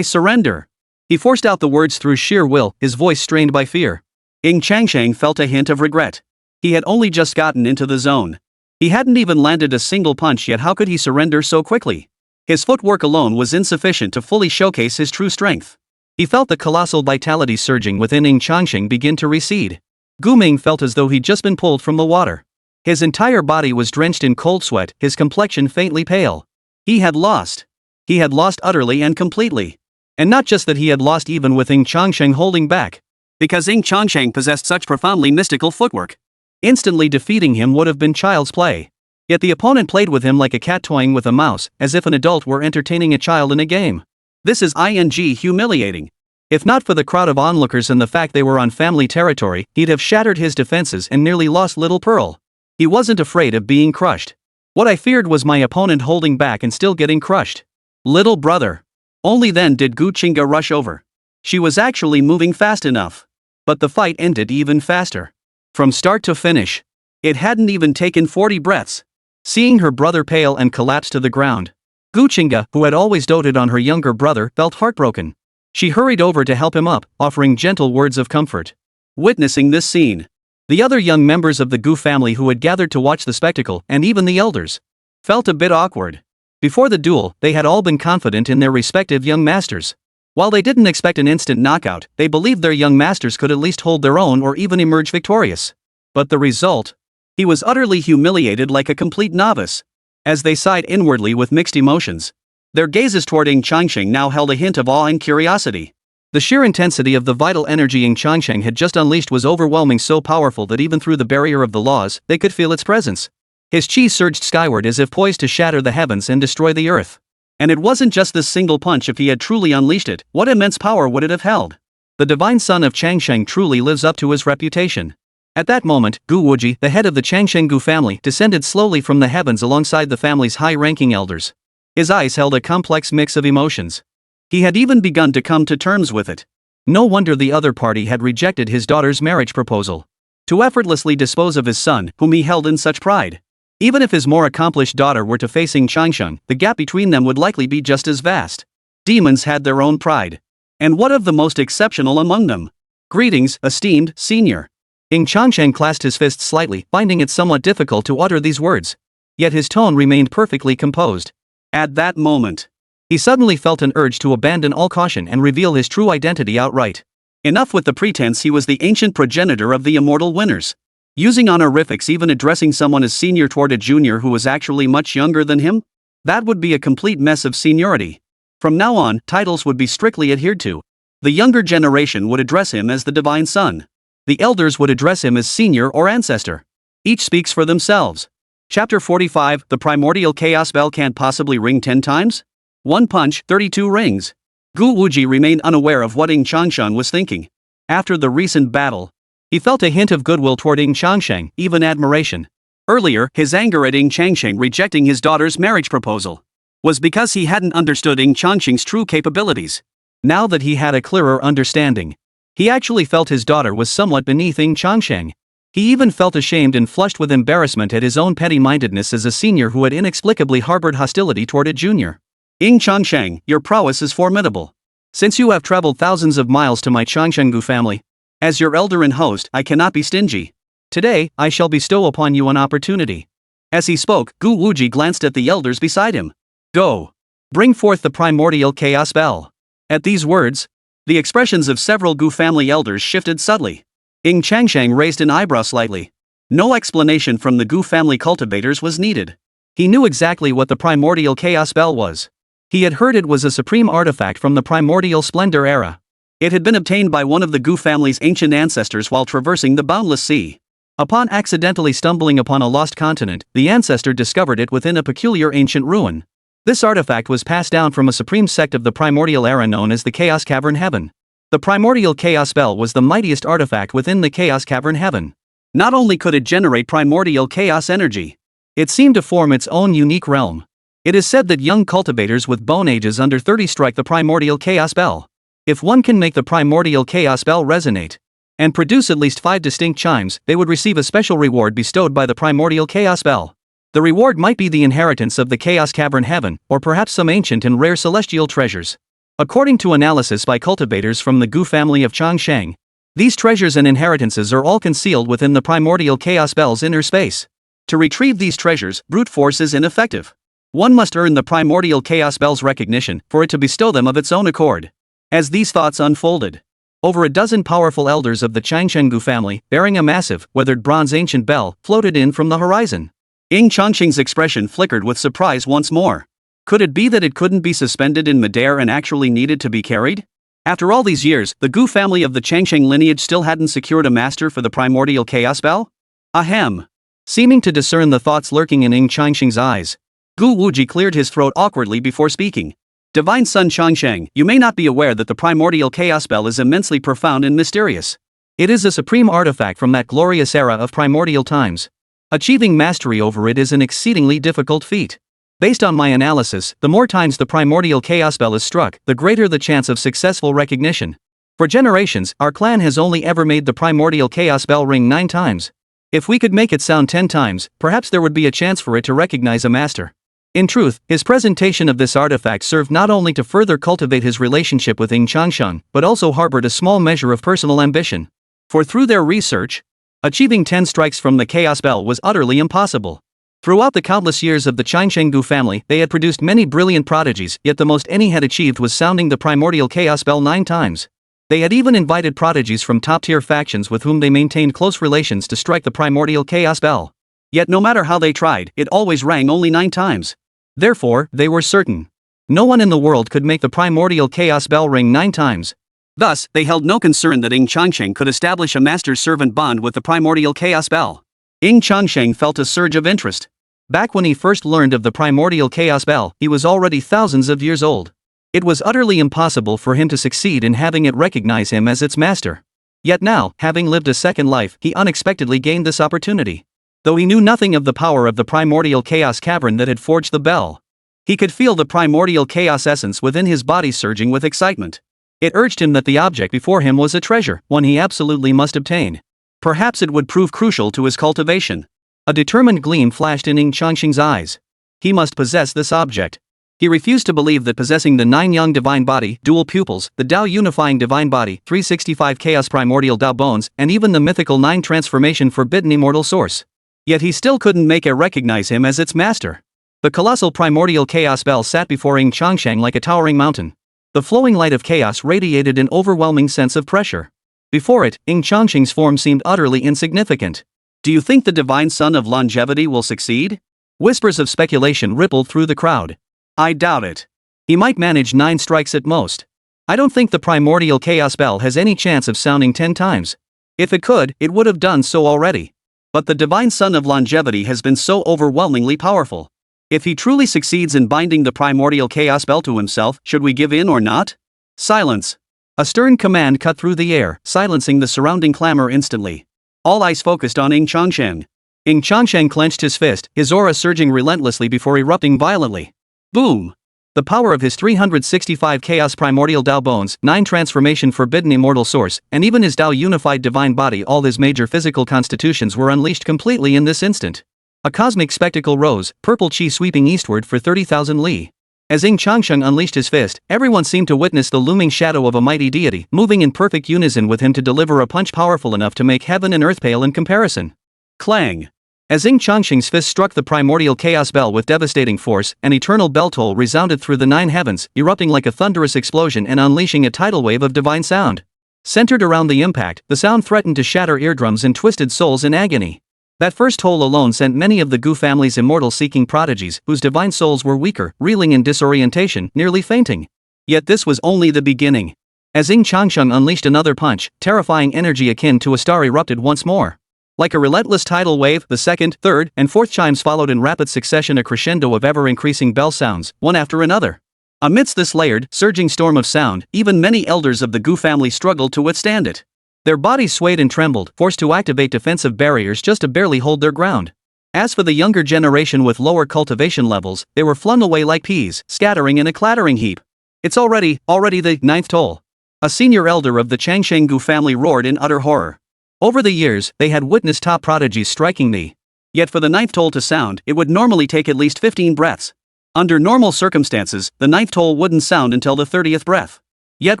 Speaker 2: surrender. He forced out the words through sheer will, his voice strained by fear. Ying Changsheng felt a hint of regret. He had only just gotten into the zone. He hadn't even landed a single punch yet. How could he surrender so quickly? His footwork alone was insufficient to fully showcase his true strength. He felt the colossal vitality surging within Ying Changsheng begin to recede. Gu Ming felt as though he'd just been pulled from the water. His entire body was drenched in cold sweat, his complexion faintly pale. He had lost. He had lost utterly and completely. And not just that he had lost even with Ying Changsheng holding back. Because Ying Changsheng possessed such profoundly mystical footwork. Instantly defeating him would have been child's play. Yet the opponent played with him like a cat toying with a mouse, as if an adult were entertaining a child in a game. This is humiliating. If not for the crowd of onlookers and the fact they were on family territory, he'd have shattered his defenses and nearly lost Little Pearl. He wasn't afraid of being crushed. What I feared was my opponent holding back and still getting crushed. Little brother. Only then did Gu Qingga rush over. She was actually moving fast enough. But the fight ended even faster. From start to finish. It hadn't even taken 40 breaths. Seeing her brother pale and collapse to the ground, Gu Qingga, who had always doted on her younger brother, felt heartbroken. She hurried over to help him up, offering gentle words of comfort. Witnessing this scene, the other young members of the Gu family who had gathered to watch the spectacle, and even the elders, felt a bit awkward. Before the duel, they had all been confident in their respective young masters. While they didn't expect an instant knockout, they believed their young masters could at least hold their own or even emerge victorious. But the result? He was utterly humiliated like a complete novice. As they sighed inwardly with mixed emotions, their gazes toward Ying Changsheng now held a hint of awe and curiosity. The sheer intensity of the vital energy Ying Changsheng had just unleashed was overwhelming, so powerful that even through the barrier of the laws, they could feel its presence. His chi surged skyward as if poised to shatter the heavens and destroy the earth. And it wasn't just this single punch. If he had truly unleashed it, what immense power would it have held? The divine son of Changsheng truly lives up to his reputation. At that moment, Gu Wuji, the head of the Changsheng Gu family, descended slowly from the heavens alongside the family's high-ranking elders. His eyes held a complex mix of emotions. He had even begun to come to terms with it. No wonder the other party had rejected his daughter's marriage proposal. To effortlessly dispose of his son, whom he held in such pride. Even if his more accomplished daughter were to face Ying Changsheng, the gap between them would likely be just as vast. Demons had their own pride. And what of the most exceptional among them? Greetings, esteemed senior. Ying Changsheng clasped his fists slightly, finding it somewhat difficult to utter these words. Yet his tone remained perfectly composed.
Speaker 1: At that moment,
Speaker 2: he suddenly felt an urge to abandon all caution and reveal his true identity outright.
Speaker 1: enough with the pretense he was the ancient progenitor of the immortal winners. Using honorifics, even addressing someone as senior toward a junior who was actually much younger than him? That would be a complete mess of seniority. From now on, titles would be strictly adhered to. The younger generation would address him as the Divine Son. The elders would address him as Senior or Ancestor. Each speaks for themselves. Chapter 45, The Primordial Chaos Bell can't possibly ring 10 times? One punch, 32 rings. Gu Wuji remained unaware of what Ying Changsheng was thinking. After the recent battle, he felt a hint of goodwill toward Ying Changsheng, even admiration. Earlier, his anger at Ying Changsheng rejecting his daughter's marriage proposal was because he hadn't understood Ying Changsheng's true capabilities. Now that he had a clearer understanding, he actually felt his daughter was somewhat beneath Ying Changsheng. He even felt ashamed and flushed with embarrassment at his own petty-mindedness as a senior who had inexplicably harbored hostility toward a junior. Ying Changsheng, your prowess is formidable. Since you have traveled thousands of miles to my Changshenggu family, as your elder and host, I cannot be stingy. Today, I shall bestow upon you an opportunity. As he spoke, Gu Wuji glanced at the elders beside him. Go. Bring forth the primordial chaos bell. At these words, the expressions of several Gu family elders shifted subtly. Ying Changsheng raised an eyebrow slightly. No explanation from the Gu family cultivators was needed. He knew exactly what the primordial chaos bell was. He had heard it was a supreme artifact from the primordial splendor era. It had been obtained by one of the Gu family's ancient ancestors while traversing the boundless sea. Upon accidentally stumbling upon a lost continent, the ancestor discovered it within a peculiar ancient ruin. This artifact was passed down from a supreme sect of the primordial era known as the Chaos Cavern Heaven. The primordial chaos bell was the mightiest artifact within the Chaos Cavern Heaven. Not only could it generate primordial chaos energy, it seemed to form its own unique realm. It is said that young cultivators with bone ages under 30 strike the primordial chaos bell. If one can make the primordial chaos bell resonate and produce at least 5 distinct chimes, they would receive a special reward bestowed by the primordial chaos bell. The reward might be the inheritance of the Chaos Cavern Heaven, or perhaps some ancient and rare celestial treasures. According to analysis by cultivators from the Gu family of Changsheng, these treasures and inheritances are all concealed within the primordial chaos bell's inner space. To retrieve these treasures, brute force is ineffective. One must earn the primordial chaos bell's recognition for it to bestow them of its own accord. As these thoughts unfolded, over a dozen powerful elders of the Changshenggu family, bearing a massive, weathered bronze ancient bell, floated in from the horizon. Ying Changsheng's expression flickered with surprise once more. Could it be that it couldn't be suspended in midair and actually needed to be carried? After all these years, the Gu family of the Changsheng lineage still hadn't secured a master for the primordial chaos bell? Ahem. Seeming to discern the thoughts lurking in Ying Changsheng's eyes, Gu Wuji cleared his throat awkwardly before speaking. Divine Son Changsheng, you may not be aware that the primordial chaos bell is immensely profound and mysterious. It is a supreme artifact from that glorious era of primordial times. Achieving mastery over it is an exceedingly difficult feat. Based on my analysis, the more times the primordial chaos bell is struck, the greater the chance of successful recognition. For generations, our clan has only ever made the primordial chaos bell ring 9 times. If we could make it sound 10 times, perhaps there would be a chance for it to recognize a master. In truth, his presentation of this artifact served not only to further cultivate his relationship with Ying Changsheng, but also harbored a small measure of personal ambition. For through their research, achieving 10 strikes from the chaos bell was utterly impossible. Throughout the countless years of the Changshenggu family, they had produced many brilliant prodigies, yet the most any had achieved was sounding the primordial chaos bell 9 times. They had even invited prodigies from top-tier factions with whom they maintained close relations to strike the primordial chaos bell. Yet no matter how they tried, it always rang only 9 times. Therefore, they were certain no one in the world could make the primordial chaos bell ring 9 times. Thus, they held no concern that Ying Changsheng could establish a master-servant bond with the primordial chaos bell. Ying Changsheng felt a surge of interest. Back when he first learned of the primordial chaos bell, he was already thousands of years old. It was utterly impossible for him to succeed in having it recognize him as its master. Yet now, having lived a second life, he unexpectedly gained this opportunity. Though he knew nothing of the power of the primordial chaos cavern that had forged the bell, he could feel the primordial chaos essence within his body surging with excitement. It urged him that the object before him was a treasure, one he absolutely must obtain. Perhaps it would prove crucial to his cultivation. A determined gleam flashed in Ying Changsheng's eyes. He must possess this object. He refused to believe that possessing the 9 Yang Divine Body, dual pupils, the Dao Unifying Divine Body, 365 Chaos Primordial Dao Bones, and even the mythical 9 Transformation Forbidden Immortal Source. Yet he still couldn't make it recognize him as its master.
Speaker 2: The colossal primordial chaos bell sat before Ying Changsheng like a towering mountain. The flowing light of chaos radiated an overwhelming sense of pressure. Before it, Ying Changsheng's form seemed utterly insignificant.
Speaker 1: Do you think the divine son of longevity will succeed?
Speaker 2: Whispers of speculation rippled through the crowd.
Speaker 1: I doubt it.
Speaker 2: He might manage 9 strikes at most. I don't think the primordial chaos bell has any chance of sounding 10 times. If it could, it would have done so already.
Speaker 1: But the divine son of longevity has been so overwhelmingly powerful. If he truly succeeds in binding the primordial chaos bell to himself, should we give in or not? Silence.
Speaker 2: A stern command cut through the air, silencing the surrounding clamor instantly.
Speaker 1: All eyes focused on Ying Changsheng.
Speaker 2: Ying Changsheng clenched his fist, his aura surging relentlessly before erupting violently.
Speaker 1: Boom!
Speaker 2: The power of his 365 Chaos Primordial Dao Bones, 9 Transformation Forbidden Immortal Source, and even his Dao Unified Divine Body, all his major physical constitutions were unleashed completely in this instant. A cosmic spectacle rose, purple chi sweeping eastward for 30,000 li. As Ying Changsheng unleashed his fist, everyone seemed to witness the looming shadow of a mighty deity, moving in perfect unison with him to deliver a punch powerful enough to make heaven and earth pale in comparison.
Speaker 1: Clang!
Speaker 2: As Ying Changsheng's fist struck the primordial chaos bell with devastating force, an eternal bell toll resounded through the 9 heavens, erupting like a thunderous explosion and unleashing a tidal wave of divine sound. Centered around the impact, the sound threatened to shatter eardrums and twisted souls in agony. That first toll alone sent many of the Gu family's immortal-seeking prodigies, whose divine souls were weaker, reeling in disorientation, nearly fainting. Yet this was only the beginning. As Ying Changsheng unleashed another punch, terrifying energy akin to a star erupted once more. Like a relentless tidal wave, the second, third, and fourth chimes followed in rapid succession, a crescendo of ever-increasing bell sounds, one after another. Amidst this layered, surging storm of sound, even many elders of the Gu family struggled to withstand it. Their bodies swayed and trembled, forced to activate defensive barriers just to barely hold their ground. As for the younger generation with lower cultivation levels, they were flung away like peas, scattering in a clattering heap. It's already the 9th toll. A senior elder of the Changsheng Gu family roared in utter horror. Over the years, they had witnessed top prodigies striking the.
Speaker 1: Yet for the 9th toll to sound, it would normally take at least 15 breaths. Under normal circumstances, the 9th toll wouldn't sound until the 30th breath. Yet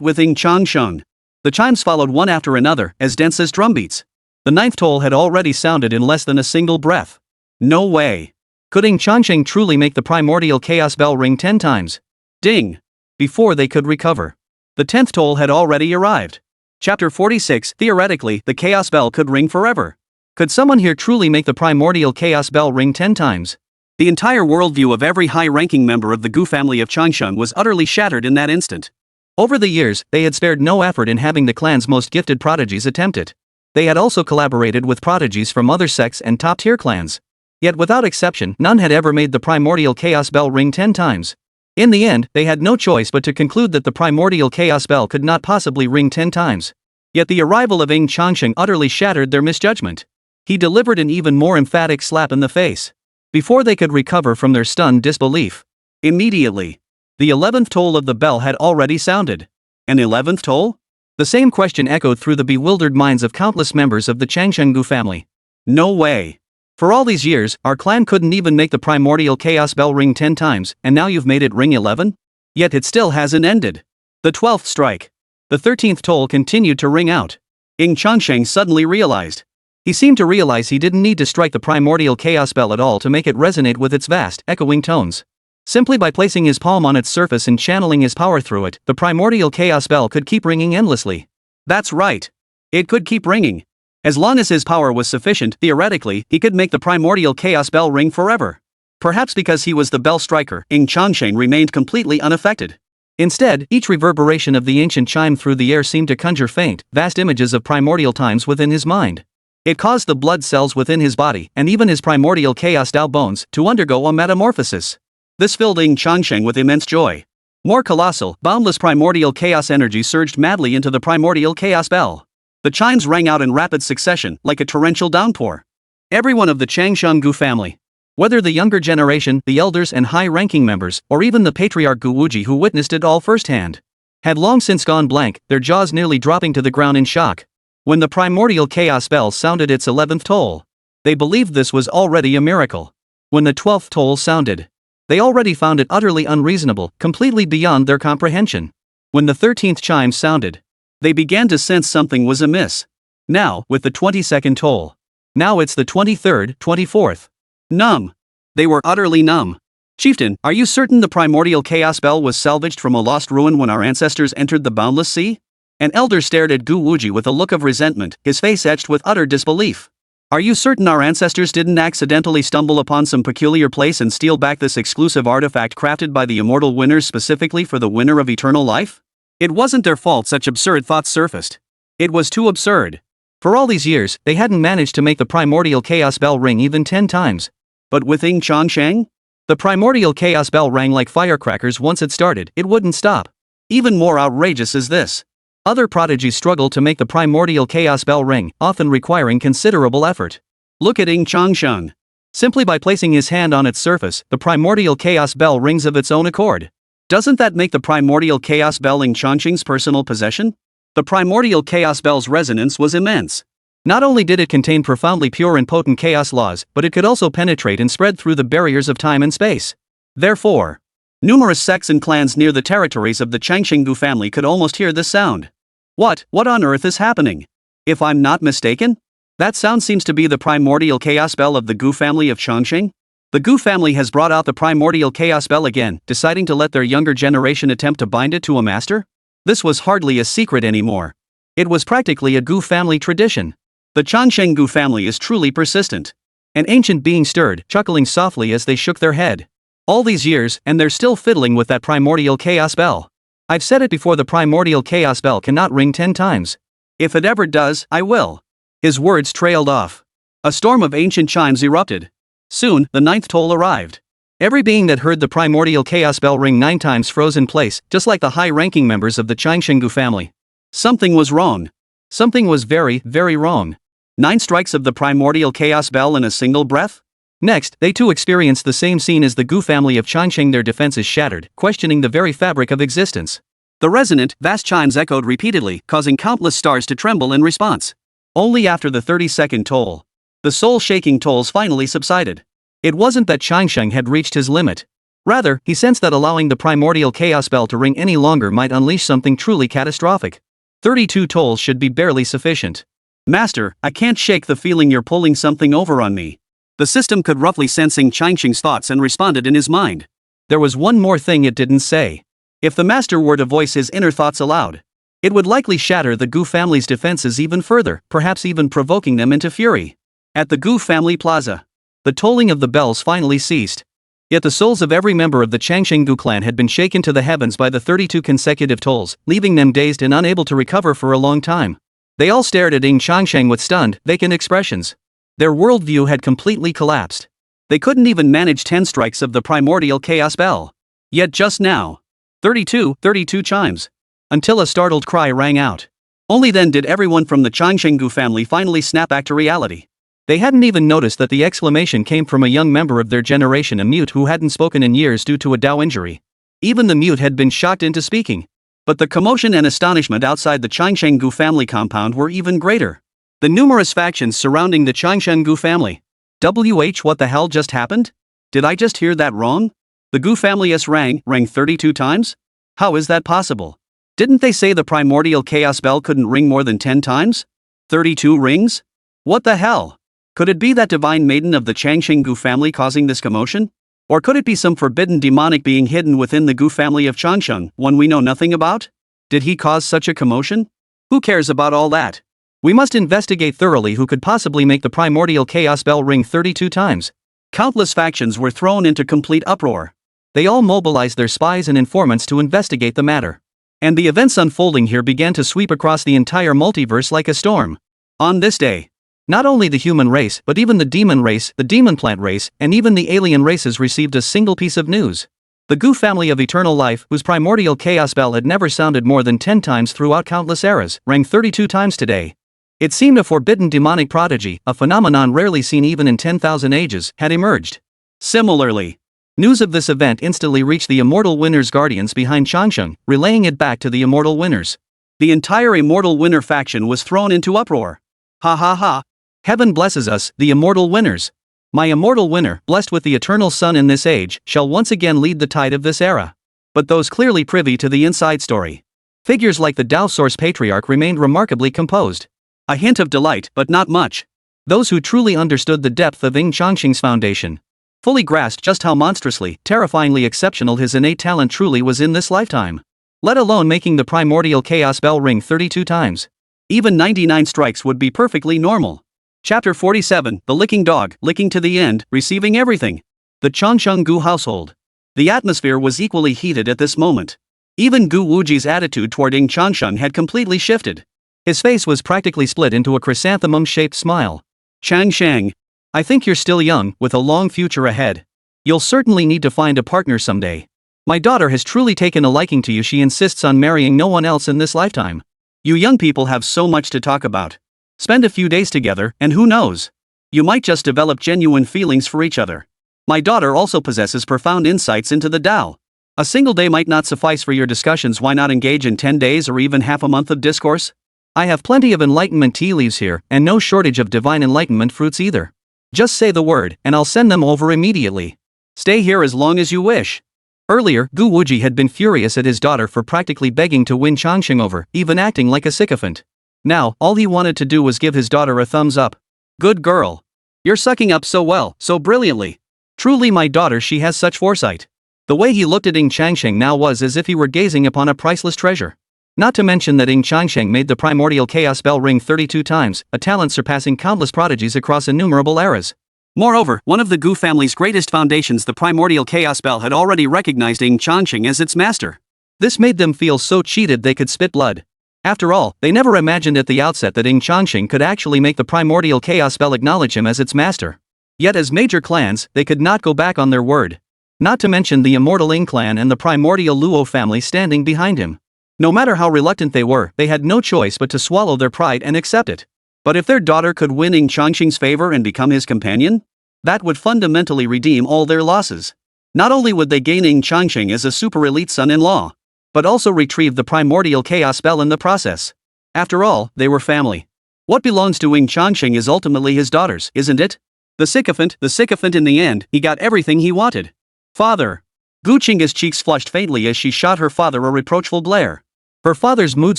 Speaker 1: with Ying Changsheng, the chimes followed one after another, as dense as drumbeats. The 9th toll had already sounded in less than a single breath. No way.
Speaker 2: Could Ying Changsheng truly make the primordial chaos bell ring 10 times?
Speaker 1: Ding!
Speaker 2: Before they could recover, the 10th toll had already arrived.
Speaker 1: Chapter 46. Theoretically, the chaos bell could ring forever.
Speaker 2: Could someone here truly make the primordial chaos bell ring 10 times?
Speaker 1: The entire worldview of every high-ranking member of the Gu family of Changsheng was utterly shattered in that instant.
Speaker 2: Over the years, they had spared no effort in having the clan's most gifted prodigies attempt it. They had also collaborated with prodigies from other sects and top-tier clans. Yet without exception, none had ever made the primordial chaos bell ring 10 times. In the end, they had no choice but to conclude that the primordial chaos bell could not possibly ring 10 times. Yet the arrival of Ying Changsheng utterly shattered their misjudgment. He delivered an even more emphatic slap in the face. Before they could recover from their stunned disbelief,
Speaker 1: immediately,
Speaker 2: the 11th toll of the bell had already sounded.
Speaker 1: An 11th toll?
Speaker 2: The same question echoed through the bewildered minds of countless members of the Changsheng Gu family.
Speaker 1: No way.
Speaker 2: For all these years, our clan couldn't even make the primordial chaos bell ring 10 times, and now you've made it ring 11?
Speaker 1: Yet it still hasn't ended. The 12th strike.
Speaker 2: The 13th toll continued to ring out.
Speaker 1: Ying Changsheng suddenly realized.
Speaker 2: He seemed to realize he didn't need to strike the primordial chaos bell at all to make it resonate with its vast, echoing tones. Simply by placing his palm on its surface and channeling his power through it, the primordial chaos bell could keep ringing endlessly.
Speaker 1: That's right. It could keep ringing. As long as his power was sufficient, theoretically, he could make the primordial chaos bell ring forever. Perhaps because he was the bell striker, Ying Changsheng remained completely unaffected.
Speaker 2: Instead, each reverberation of the ancient chime through the air seemed to conjure faint, vast images of primordial times within his mind. It caused the blood cells within his body, and even his primordial chaos Dao bones, to undergo a metamorphosis.
Speaker 1: This filled Ying Changsheng with immense joy. More colossal, boundless primordial chaos energy surged madly into the primordial chaos bell. The chimes rang out in rapid succession, like a torrential downpour. Everyone of the Changsheng Gu family, whether the younger generation, the elders and high-ranking members, or even the patriarch Gu Wuji who witnessed it all firsthand, had long since gone blank, their jaws nearly dropping to the ground in shock. When the primordial chaos bell sounded its 11th toll, they believed this was already a miracle. When the 12th toll sounded, they already found it utterly unreasonable, completely beyond their comprehension. When the 13th chime sounded, they began to sense something was amiss. Now, with the 22nd toll. Now it's the 23rd, 24th. Numb. They were utterly numb. Chieftain, are you certain the primordial chaos bell was salvaged from a lost ruin when our ancestors entered the boundless sea? An elder stared at Gu Wuji with a look of resentment, his face etched with utter disbelief. Are you certain our ancestors didn't accidentally stumble upon some peculiar place and steal back this exclusive artifact crafted by the immortal winners specifically for the winner of eternal life? It wasn't their fault such absurd thoughts surfaced. It was too absurd. For all these years, they hadn't managed to make the primordial chaos bell ring even 10 times. But with Ying Changsheng? The primordial chaos bell rang like firecrackers once it started, it wouldn't stop. Even more outrageous is this. Other prodigies struggle to make the primordial chaos bell ring, often requiring considerable effort. Look at Ying Changsheng. Simply by placing his hand on its surface, the primordial chaos bell rings of its own accord. Doesn't that make the primordial chaos bell Ying Changsheng's personal possession? The primordial chaos bell's resonance was immense. Not only did it contain profoundly pure and potent chaos laws, but it could also penetrate and spread through the barriers of time and space. Therefore, numerous sects and clans near the territories of the Changsheng family could almost hear this sound. What on earth is happening? If I'm not mistaken? That sound seems to be the primordial chaos bell of the Gu family of Changsheng. The Gu family has brought out the primordial chaos bell again, deciding to let their younger generation attempt to bind it to a master? This was hardly a secret anymore. It was practically a Gu family tradition. The Changsheng Gu family is truly persistent. An ancient being stirred, chuckling softly as they shook their head. All these years, and they're still fiddling with that primordial chaos bell. I've said it before, the primordial chaos bell cannot ring 10 times. If it ever does, I will. His words trailed off. A storm of ancient chimes erupted. Soon, the 9th toll arrived. Every being that heard the primordial chaos bell ring 9 times froze in place, just like the high-ranking members of the Changsheng Gu family. Something was wrong. Something was very, very wrong. 9 strikes of the primordial chaos bell in a single breath? Next, they too experienced the same scene as the Gu family of Changsheng, their defenses shattered, questioning the very fabric of existence. The resonant, vast chimes echoed repeatedly, causing countless stars to tremble in response. Only after the 32nd toll, the soul-shaking tolls finally subsided. It wasn't that Changsheng had reached his limit. Rather, he sensed that allowing the primordial chaos bell to ring any longer might unleash something truly catastrophic. 32 tolls should be barely sufficient. Master, I can't shake the feeling you're pulling something over on me. The system could roughly sense Ying Changsheng's thoughts and responded in his mind. There was one more thing it didn't say. If the master were to voice his inner thoughts aloud, it would likely shatter the Gu family's defenses even further, perhaps even provoking them into fury. At the Gu family plaza, the tolling of the bells finally ceased. Yet the souls of every member of the Changsheng Gu clan had been shaken to the heavens by the 32 consecutive tolls, leaving them dazed and unable to recover for a long time. They all stared at Ying Changsheng with stunned, vacant expressions. Their worldview had completely collapsed. They couldn't even manage 10 strikes of the primordial chaos bell. Yet just now, 32 chimes. Until a startled cry rang out. Only then did everyone from the Changsheng Gu family finally snap back to reality. They hadn't even noticed that the exclamation came from a young member of their generation, a mute who hadn't spoken in years due to a Dao injury. Even the mute had been shocked into speaking. But the commotion and astonishment outside the Changsheng Gu family compound were even greater. The numerous factions surrounding the Changsheng Gu family. What the hell just happened? Did I just hear that wrong? The Gu family rang 32 times? How is that possible? Didn't they say the primordial chaos bell couldn't ring more than 10 times? 32 rings? What the hell? Could it be that divine maiden of the Changsheng Gu family causing this commotion? Or could it be some forbidden demonic being hidden within the Gu family of Changsheng, one we know nothing about? Did he cause such a commotion? Who cares about all that? We must investigate thoroughly who could possibly make the primordial chaos bell ring 32 times. Countless factions were thrown into complete uproar. They all mobilized their spies and informants to investigate the matter. And the events unfolding here began to sweep across the entire multiverse like a storm. On this day, not only the human race but even the demon race, the demon plant race, and even the alien races received a single piece of news. The Gu family of eternal life, whose primordial chaos bell had never sounded more than 10 times throughout countless eras, rang 32 times today. It seemed a forbidden demonic prodigy, a phenomenon rarely seen even in 10,000 ages, had emerged. Similarly, news of this event instantly reached the immortal winners' guardians behind Changsheng, relaying it back to the immortal winners. The entire immortal winner faction was thrown into uproar. Ha ha ha. Heaven blesses us, the immortal winners. My immortal winner, blessed with the eternal sun in this age, shall once again lead the tide of this era. But those clearly privy to the inside story, figures like the Dao Source Patriarch, remained remarkably composed. A hint of delight, but not much. Those who truly understood the depth of Ying Changsheng's foundation,
Speaker 2: fully grasped just how monstrously, terrifyingly exceptional his innate talent truly was in this lifetime. Let alone making the primordial chaos bell ring 32 times.
Speaker 1: Even 99 strikes would be perfectly normal. Chapter 47, The Licking Dog, licking to the end, receiving everything. The Changsheng Gu household. The atmosphere was equally heated at this moment. Even Gu Wuji's attitude toward Ying Changsheng had completely shifted.
Speaker 2: His face was practically split into a chrysanthemum-shaped smile.
Speaker 1: Changsheng,
Speaker 2: I think you're still young, with a long future ahead. You'll certainly need to find a partner someday. My daughter has truly taken a liking to you. She insists on marrying no one else in this lifetime.
Speaker 1: You young people have so much to talk about. Spend a few days together, and who knows? You might just develop genuine feelings for each other. My daughter also possesses profound insights into the Tao. A single day might not suffice for your discussions. Why not engage in 10 days or even half a month of discourse?
Speaker 2: I have plenty of enlightenment tea leaves here, and no shortage of divine enlightenment fruits either. Just say the word, and I'll send them over immediately.
Speaker 1: Stay here as long as you wish.
Speaker 2: Earlier, Gu Wuji had been furious at his daughter for practically begging to win Changsheng over, even acting like a sycophant. Now, all he wanted to do was give his daughter a thumbs up.
Speaker 1: Good girl. You're sucking up so well, so brilliantly.
Speaker 2: Truly my daughter, she has such foresight. The way he looked at Ying Changsheng now was as if he were gazing upon a priceless treasure. Not to mention that Ying Changsheng made the primordial chaos bell ring 32 times, a talent surpassing countless prodigies across innumerable eras.
Speaker 1: Moreover, one of the Gu family's greatest foundations, the primordial chaos bell, had already recognized Ying Changsheng as its master.
Speaker 2: This made them feel so cheated they could spit blood. After all, they never imagined at the outset that Ying Changsheng could actually make the primordial chaos bell acknowledge him as its master. Yet as major clans, they could not go back on their word. Not to mention the immortal Ying Clan and the primordial Luo family standing behind him. No matter how reluctant they were, they had no choice but to swallow their pride and accept it. But if their daughter could win Ying Changsheng's favor and become his companion, that would fundamentally redeem all their losses. Not only would they gain Ying Changsheng as a super elite son-in-law, but also retrieve the primordial chaos bell in the process. After all, they were family. What belongs to Ying Changsheng is ultimately his daughter's, isn't it? The sycophant in the end, he got everything he wanted. Father. Gu Qingga's cheeks flushed faintly as she shot her father a reproachful glare. Her father's mood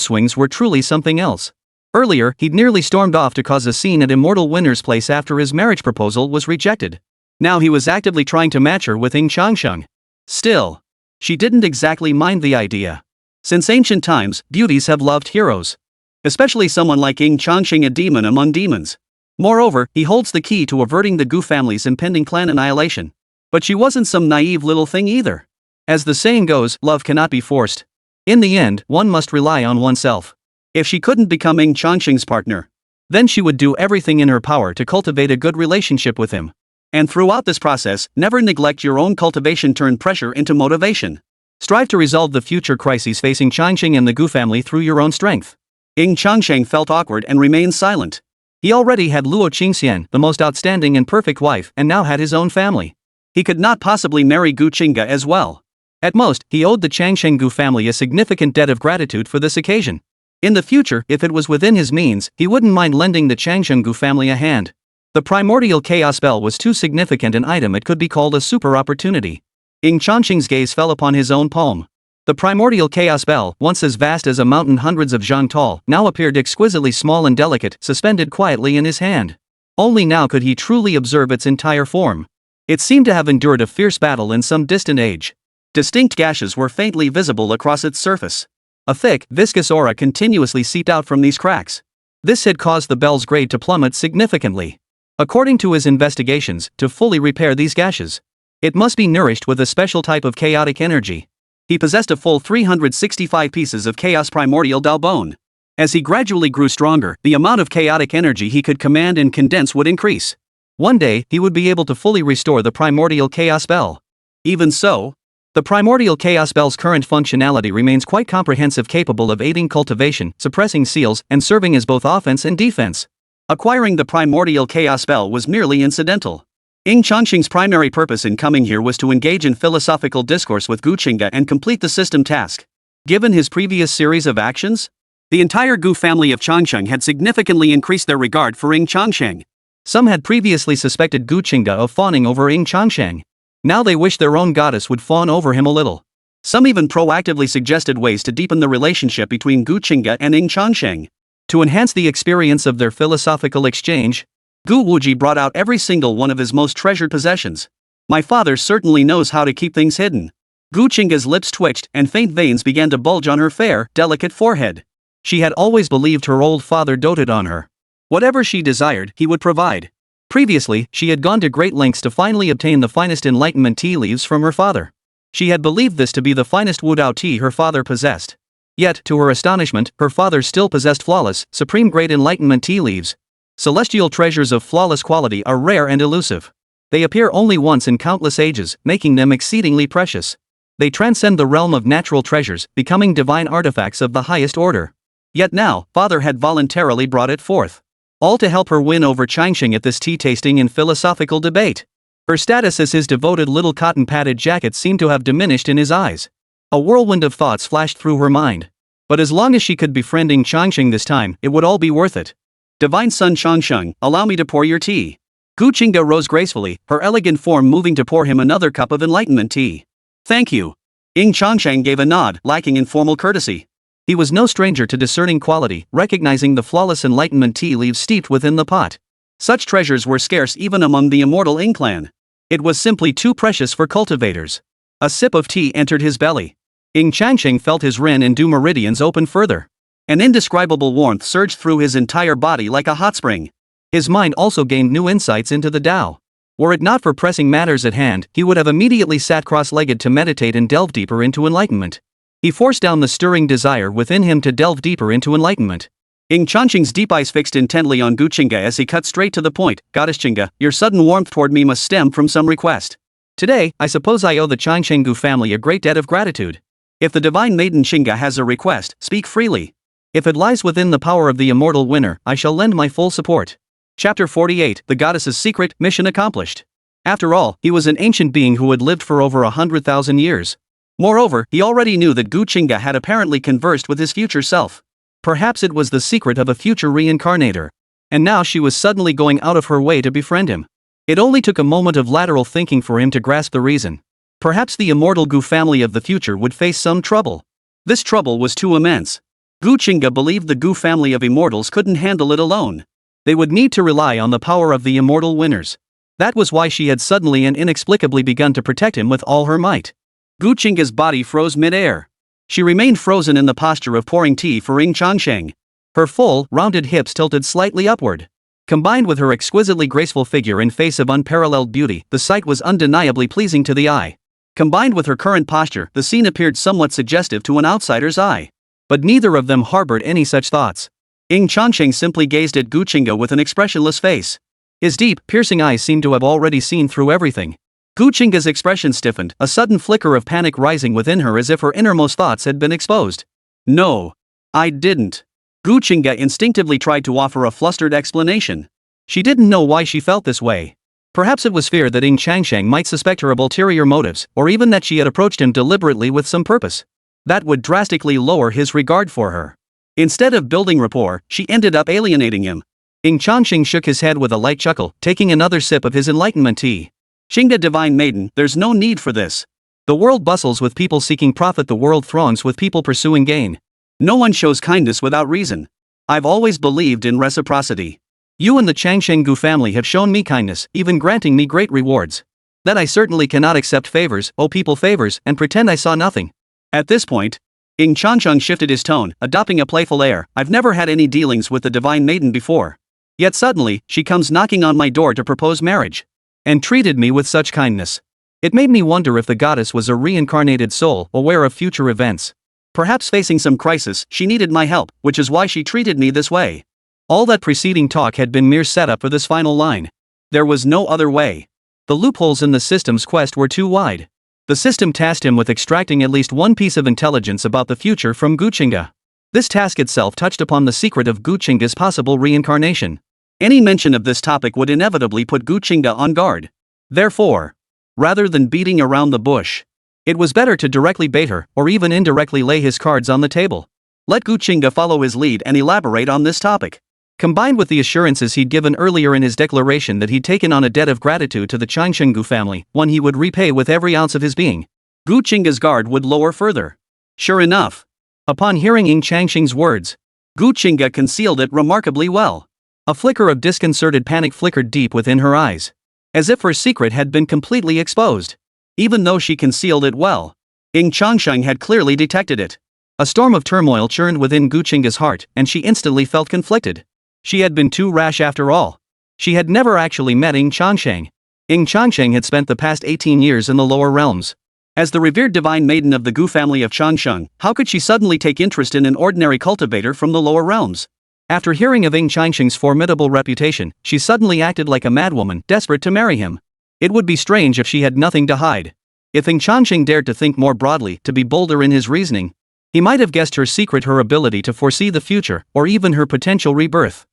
Speaker 2: swings were truly something else. Earlier, he'd nearly stormed off to cause a scene at Immortal Winner's place after his marriage proposal was rejected. Now he was actively trying to match her with Ying Changsheng. Still, she didn't exactly mind the idea. Since ancient times, beauties have loved heroes. Especially someone like Ying Changsheng, a demon among demons. Moreover, he holds the key to averting the Gu family's impending clan annihilation. But she wasn't some naive little thing either. As the saying goes, love cannot be forced. In the end, one must rely on oneself. If she couldn't become Ying Changsheng's partner, then she would do everything in her power to cultivate a good relationship with him. And throughout this process, never neglect your own cultivation. Turn pressure into motivation. Strive to resolve the future crises facing Changsheng and the Gu family through your own strength. Ying Changsheng felt awkward and remained silent. He already had Luo Qingxian, the most outstanding and perfect wife, and now had his own family. He could not possibly marry Gu Qingga as well. At most, he owed the Changsheng Gu family a significant debt of gratitude for this occasion. In the future, if it was within his means, he wouldn't mind lending the Changsheng Gu family a hand. The primordial chaos bell was too significant an item; it could be called a super opportunity. Ying Changsheng's gaze fell upon his own palm. The primordial chaos bell, once as vast as a mountain hundreds of zhang tall, now appeared exquisitely small and delicate, suspended quietly in his hand. Only now could he truly observe its entire form. It seemed to have endured a fierce battle in some distant age. Distinct gashes were faintly visible across its surface. A thick, viscous aura continuously seeped out from these cracks. This had caused the bell's grade to plummet significantly. According to his investigations, to fully repair these gashes, it must be nourished with a special type of chaotic energy. He possessed a full 365 pieces of chaos primordial Dao Bone. As he gradually grew stronger, the amount of chaotic energy he could command and condense would increase. One day, he would be able to fully restore the primordial chaos bell. Even so, the primordial chaos bell's current functionality remains quite comprehensive, capable of aiding cultivation, suppressing seals, and serving as both offense and defense. Acquiring the primordial chaos bell was merely incidental. Ying Changsheng's primary purpose in coming here was to engage in philosophical discourse with Gu Qingga and complete the system task. Given his previous series of actions, the entire Gu family of Changsheng had significantly increased their regard for Ying Changsheng. Some had previously suspected Gu Qingga of fawning over Ying Changsheng. Now they wished their own goddess would fawn over him a little. Some even proactively suggested ways to deepen the relationship between Gu Qingga and Ying Changsheng. To enhance the experience of their philosophical exchange, Gu Wuji brought out every single one of his most treasured possessions.
Speaker 1: My father certainly knows how to keep things hidden. Gu Qingga's lips twitched and faint veins began to bulge on her fair, delicate forehead. She had always believed her old father doted on her. Whatever she desired, he would provide. Previously, she had gone to great lengths to finally obtain the finest enlightenment tea leaves from her father. She had believed this to be the finest Wu Dao tea her father possessed. Yet, to her astonishment, her father still possessed flawless, supreme grade enlightenment tea leaves. Celestial treasures of flawless quality are rare and elusive. They appear only once in countless ages, making them exceedingly precious. They transcend the realm of natural treasures, becoming divine artifacts of the highest order. Yet now, father had voluntarily brought it forth. All to help her win over Changsheng at this tea-tasting and philosophical debate. Her status as his devoted little cotton-padded jacket seemed to have diminished in his eyes. A whirlwind of thoughts flashed through her mind. But as long as she could befriend Ying Changsheng this time, it would all be worth it. Divine Son Changsheng, allow me to pour your tea. Gu Qingga rose gracefully, her elegant form moving to pour him another cup of enlightenment tea. Thank you. Ying Changsheng gave a nod, lacking in formal courtesy. He was no stranger to discerning quality, recognizing the flawless enlightenment tea leaves steeped within the pot. Such treasures were scarce even among the immortal Ying Clan. It was simply too precious for cultivators. A sip of tea entered his belly. Ying Changsheng felt his ren and du meridians open further. An indescribable warmth surged through his entire body like a hot spring. His mind also gained new insights into the Tao. Were it not for pressing matters at hand, he would have immediately sat cross-legged to meditate and delve deeper into enlightenment. He forced down the stirring desire within him to delve deeper into enlightenment. Ying Changsheng's deep eyes fixed intently on Gu Qingga as he cut straight to the point. Goddess Qingga, your sudden warmth toward me must stem from some request. Today, I suppose I owe the Changsheng Gu family a great debt of gratitude. If the divine maiden Qingga has a request, speak freely. If it lies within the power of the immortal winner, I shall lend my full support. Chapter 48, The Goddess's Secret, Mission Accomplished. After all, he was an ancient being who had lived for over 100,000 years. Moreover, he already knew that Gu Qingga had apparently conversed with his future self. Perhaps it was the secret of a future reincarnator. And now she was suddenly going out of her way to befriend him. It only took a moment of lateral thinking for him to grasp the reason. Perhaps the immortal Gu family of the future would face some trouble. This trouble was too immense. Gu Qingga believed the Gu family of immortals couldn't handle it alone. They would need to rely on the power of the immortal winners. That was why she had suddenly and inexplicably begun to protect him with all her might. Gu Qingga's body froze mid-air. She remained frozen in the posture of pouring tea for Ying Changsheng. Her full, rounded hips tilted slightly upward. Combined with her exquisitely graceful figure and face of unparalleled beauty, the sight was undeniably pleasing to the eye. Combined with her current posture, the scene appeared somewhat suggestive to an outsider's eye. But neither of them harbored any such thoughts. Ying Changsheng simply gazed at Gu Qingga with an expressionless face. His deep, piercing eyes seemed to have already seen through everything. Gu Qingga's expression stiffened, a sudden flicker of panic rising within her as if her innermost thoughts had been exposed. No. I didn't. Gu Qingga instinctively tried to offer a flustered explanation. She didn't know why she felt this way. Perhaps it was fear that Ying Changsheng might suspect her of ulterior motives, or even that she had approached him deliberately with some purpose. That would drastically lower his regard for her. Instead of building rapport, she ended up alienating him. Ying Changsheng shook his head with a light chuckle, taking another sip of his enlightenment tea. Qingga Divine Maiden, there's no need for this. The world bustles with people seeking profit, the world throngs with people pursuing gain. No one shows kindness without reason. I've always believed in reciprocity. You and the Changsheng Gu family have shown me kindness, even granting me great rewards. That I certainly cannot accept favors, owe people favors, and pretend I saw nothing. At this point, Ying Changsheng shifted his tone, adopting a playful air. I've never had any dealings with the Divine Maiden before. Yet suddenly, she comes knocking on my door to propose marriage. And treated me with such kindness. It made me wonder if the goddess was a reincarnated soul, aware of future events. Perhaps facing some crisis, she needed my help, which is why she treated me this way. All that preceding talk had been mere setup for this final line. There was no other way. The loopholes in the system's quest were too wide. The system tasked him with extracting at least one piece of intelligence about the future from Gu Qingga. This task itself touched upon the secret of Gu Qingga's possible reincarnation. Any mention of this topic would inevitably put Gu Qingga on guard. Therefore, rather than beating around the bush, it was better to directly bait her, or even indirectly lay his cards on the table. Let Gu Qingga follow his lead and elaborate on this topic. Combined with the assurances he'd given earlier in his declaration that he'd taken on a debt of gratitude to the Changsheng Gu family, one he would repay with every ounce of his being, Gu Qingga's guard would lower further. Sure enough. Upon hearing Ying Changsheng's words, Gu Qingga concealed it remarkably well. A flicker of disconcerted panic flickered deep within her eyes.
Speaker 2: as if her secret had been completely exposed. Even though she concealed it well, Ying Changsheng had clearly detected it. A storm of turmoil churned within Guqingga's heart, and she instantly felt conflicted. She had been too rash after all. She had never actually met Ying Changsheng. Ying Changsheng had spent the past 18 years in the lower realms. As the revered divine maiden of the Gu family of Changsheng, how could she suddenly take interest in an ordinary cultivator from the lower realms? After hearing of Ying Changsheng's formidable reputation, she suddenly acted like a madwoman, desperate to marry him. It would be strange if she had nothing to hide. If Ying Changsheng dared to think more broadly, to be bolder in his reasoning, he might have guessed her secret, her ability to foresee the future, or even her potential rebirth.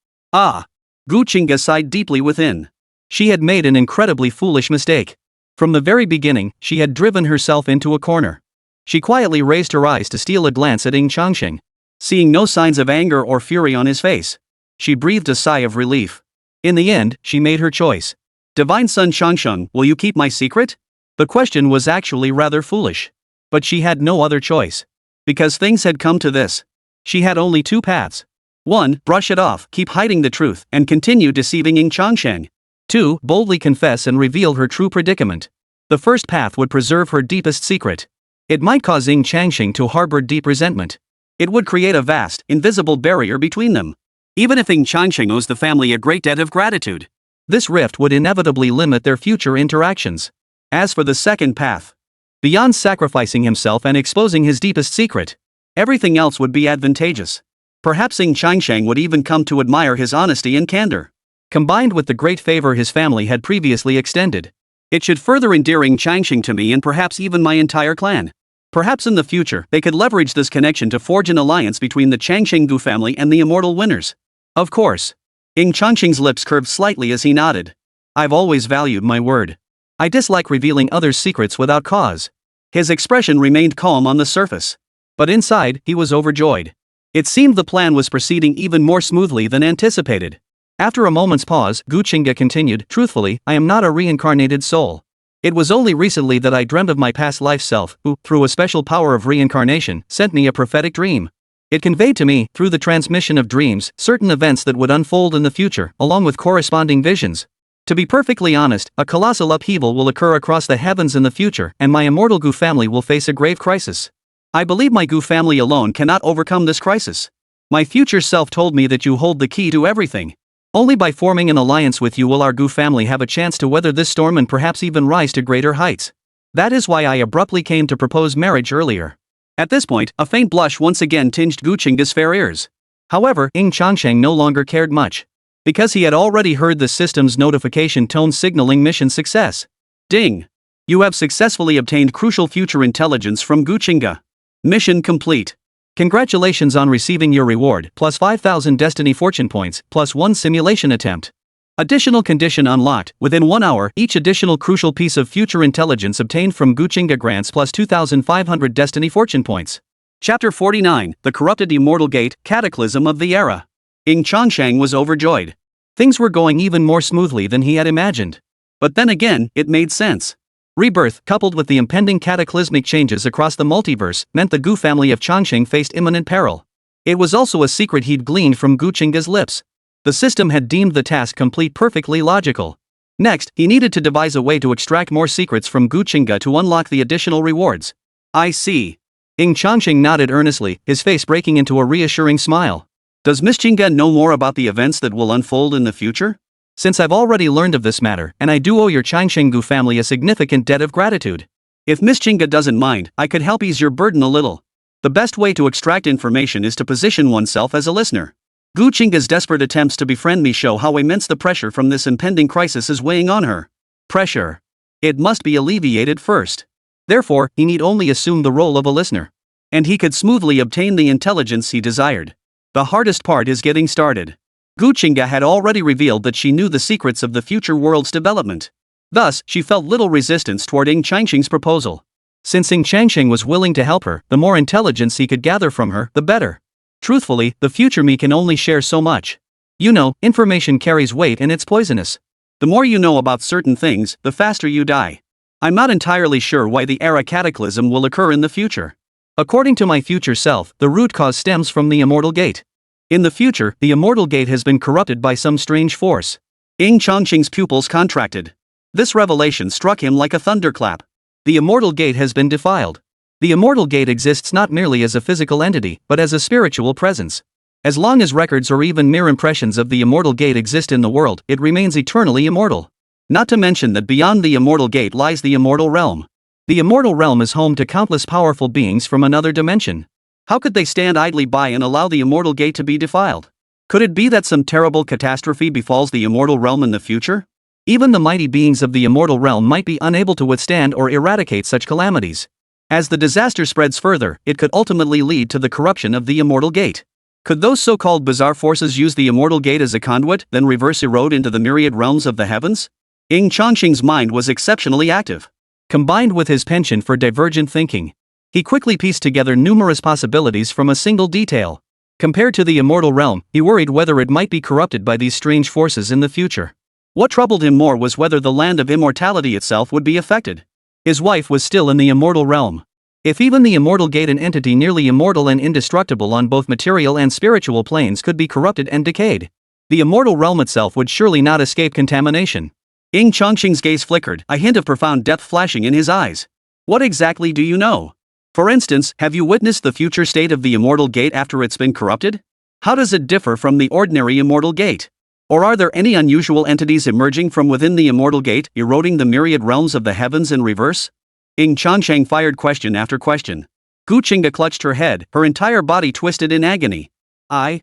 Speaker 2: Guqingga sighed deeply within. She had made an incredibly foolish mistake. From the very beginning, she had driven herself into a corner. She quietly raised her eyes to steal a glance at Ying Changsheng. Seeing no signs of anger or fury on his face, she breathed a sigh of relief. In the end, she made her choice. Divine Son Changsheng, will you keep my secret? The question was actually rather foolish. But she had no other choice. Because things had come to this. She had only two paths. 1. Brush it off, keep hiding the truth, and continue deceiving Ying Changsheng. 2. Boldly confess and reveal her true predicament. The first path would preserve her deepest secret. It might cause Ying Changsheng to harbor deep resentment. It would create a vast, invisible barrier between them. Even if Ying Changsheng owes the family a great debt of gratitude, this rift would inevitably limit their future interactions. As for the second path, beyond sacrificing himself and exposing his deepest secret, everything else would be advantageous. Perhaps Ying Changsheng would even come to admire his honesty and candor. Combined with the great favor his family had previously extended, it should further endear Ying Changsheng to me and perhaps even my entire clan. Perhaps in the future, they could leverage this connection to forge an alliance between the Changsheng Gu family and the immortal winners. Of course. Ying Changsheng's lips curved slightly as he nodded. I've always valued my word. I dislike revealing others' secrets without cause. His expression remained calm on the surface. But inside, he was overjoyed. It seemed the plan was proceeding even more smoothly than anticipated. After a moment's pause, Guqingga continued, truthfully, I am not a reincarnated soul. It was only recently that I dreamt of my past life self, who, through a special power of reincarnation, sent me a prophetic dream. It conveyed to me, through the transmission of dreams, certain events that would unfold in the future, along with corresponding visions. To be perfectly honest, a colossal upheaval will occur across the heavens in the future, and my immortal Gu family will face a grave crisis. I believe my Gu family alone cannot overcome this crisis. My future self told me that you hold the key to everything. Only by forming an alliance with you will our Gu family have a chance to weather this storm and perhaps even rise to greater heights. That is why I abruptly came to propose marriage earlier. At this point, a faint blush once again tinged Guqingga's fair ears. However, Ying Changsheng no longer cared much. Because he had already heard the system's notification tone signaling mission success. Ding! You have successfully obtained crucial future intelligence from Guqingga. Mission complete. Congratulations on receiving your reward, plus 5,000 destiny fortune points, plus 1 simulation attempt. Additional condition unlocked, within 1 hour, each additional crucial piece of future intelligence obtained from Guqingga grants plus 2,500 destiny fortune points. Chapter 49, The Corrupted Immortal Gate, Cataclysm of the Era. Ying Changsheng was overjoyed. Things were going even more smoothly than he had imagined. But then again, it made sense. Rebirth, coupled with the impending cataclysmic changes across the multiverse, meant the Gu family of Changsheng faced imminent peril. It was also a secret he'd gleaned from Guqingga's lips. The system had deemed the task complete perfectly logical. Next, he needed to devise a way to extract more secrets from Guqingga to unlock the additional rewards. I see. Ying Changsheng nodded earnestly, his face breaking into a reassuring smile. Does Guqingga know more about the events that will unfold in the future? Since I've already learned of this matter, and I do owe your Changsheng Gu family a significant debt of gratitude. If Guqingga doesn't mind, I could help ease your burden a little. The best way to extract information is to position oneself as a listener. Guqingga's desperate attempts to befriend me show how immense the pressure from this impending crisis is weighing on her. Pressure. It must be alleviated first. Therefore, he need only assume the role of a listener. And he could smoothly obtain the intelligence he desired. The hardest part is getting started. Guqingga had already revealed that she knew the secrets of the future world's development. Thus, she felt little resistance toward Ying Changsheng's proposal. Since Ying Changsheng was willing to help her, the more intelligence he could gather from her, the better. Truthfully, the future me can only share so much. You know, information carries weight and it's poisonous. The more you know about certain things, the faster you die. I'm not entirely sure why the era cataclysm will occur in the future. According to my future self, the root cause stems from the Immortal Gate. In the future, the Immortal Gate has been corrupted by some strange force. Ying Changsheng's pupils contracted.
Speaker 1: This revelation struck him like a thunderclap. The Immortal Gate has been defiled. The Immortal Gate exists not merely as a physical entity, but as a spiritual presence. As long as records or even mere impressions of the Immortal Gate exist in the world, it remains eternally immortal. Not to mention that beyond the Immortal Gate lies the Immortal Realm. The Immortal Realm is home to countless powerful beings from another dimension. How could they stand idly by and allow the Immortal Gate to be defiled? Could it be that some terrible catastrophe befalls the Immortal Realm in the future? Even the mighty beings of the Immortal Realm might be unable to withstand or eradicate such calamities. As the disaster spreads further, it could ultimately lead to the corruption of the Immortal Gate. Could those so-called bizarre forces use the Immortal Gate as a conduit, then reverse erode into the myriad realms of the heavens? Ying Changsheng's mind was exceptionally active. Combined with his penchant for divergent thinking, he quickly pieced together numerous possibilities from a single detail. Compared to the Immortal Realm, he worried whether it might be corrupted by these strange forces in the future. What troubled him more was whether the land of immortality itself would be affected. His wife was still in the Immortal Realm. If even the Immortal Gate, an entity nearly immortal and indestructible on both material and spiritual planes, could be corrupted and decayed, the Immortal Realm itself would surely not escape contamination. Ying Changsheng's gaze flickered, a hint of profound depth flashing in his eyes. What exactly do you know? For instance, have you witnessed the future state of the Immortal Gate after it's been corrupted? How does it differ from the ordinary Immortal Gate? Or are there any unusual entities emerging from within the Immortal Gate, eroding the myriad realms of the heavens in reverse? Ying Changsheng fired question after question. Gu Qingge clutched her head, her entire body twisted in agony. I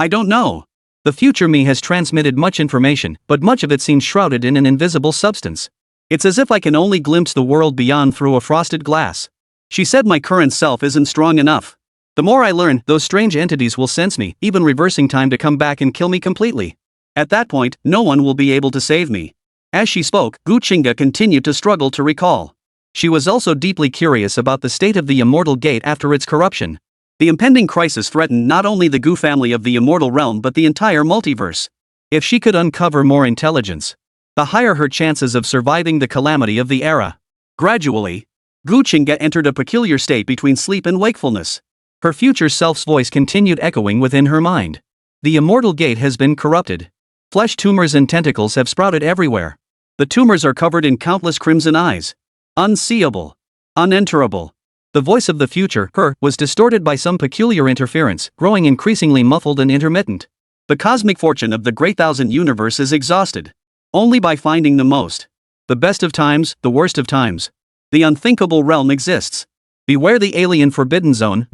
Speaker 1: don't know. The future me has transmitted much information, but much of it seems shrouded in an invisible substance. It's as if I can only glimpse the world beyond through a frosted glass. She said my current self isn't strong enough. The more I learn, those strange entities will sense me, even reversing time to come back and kill me completely. At that point, no one will be able to save me. As she spoke, Gu Qingge continued to struggle to recall. She was also deeply curious about the state of the Immortal Gate after its corruption. The impending crisis threatened not only the Gu family of the Immortal Realm but the entire multiverse. If she could uncover more intelligence, the higher her chances of surviving the calamity of the era. Gradually, Gu Qingge entered a peculiar state between sleep and wakefulness. Her future self's voice continued echoing within her mind. The Immortal Gate has been corrupted. Flesh tumors and tentacles have sprouted everywhere. The tumors are covered in countless crimson eyes. Unseeable. Unenterable. The voice of the future, her, was distorted by some peculiar interference, growing increasingly muffled and intermittent. The cosmic fortune of the Great Thousand Universe is exhausted. Only by finding the best of times, the worst of times, the unthinkable realm exists. Beware the alien forbidden zone,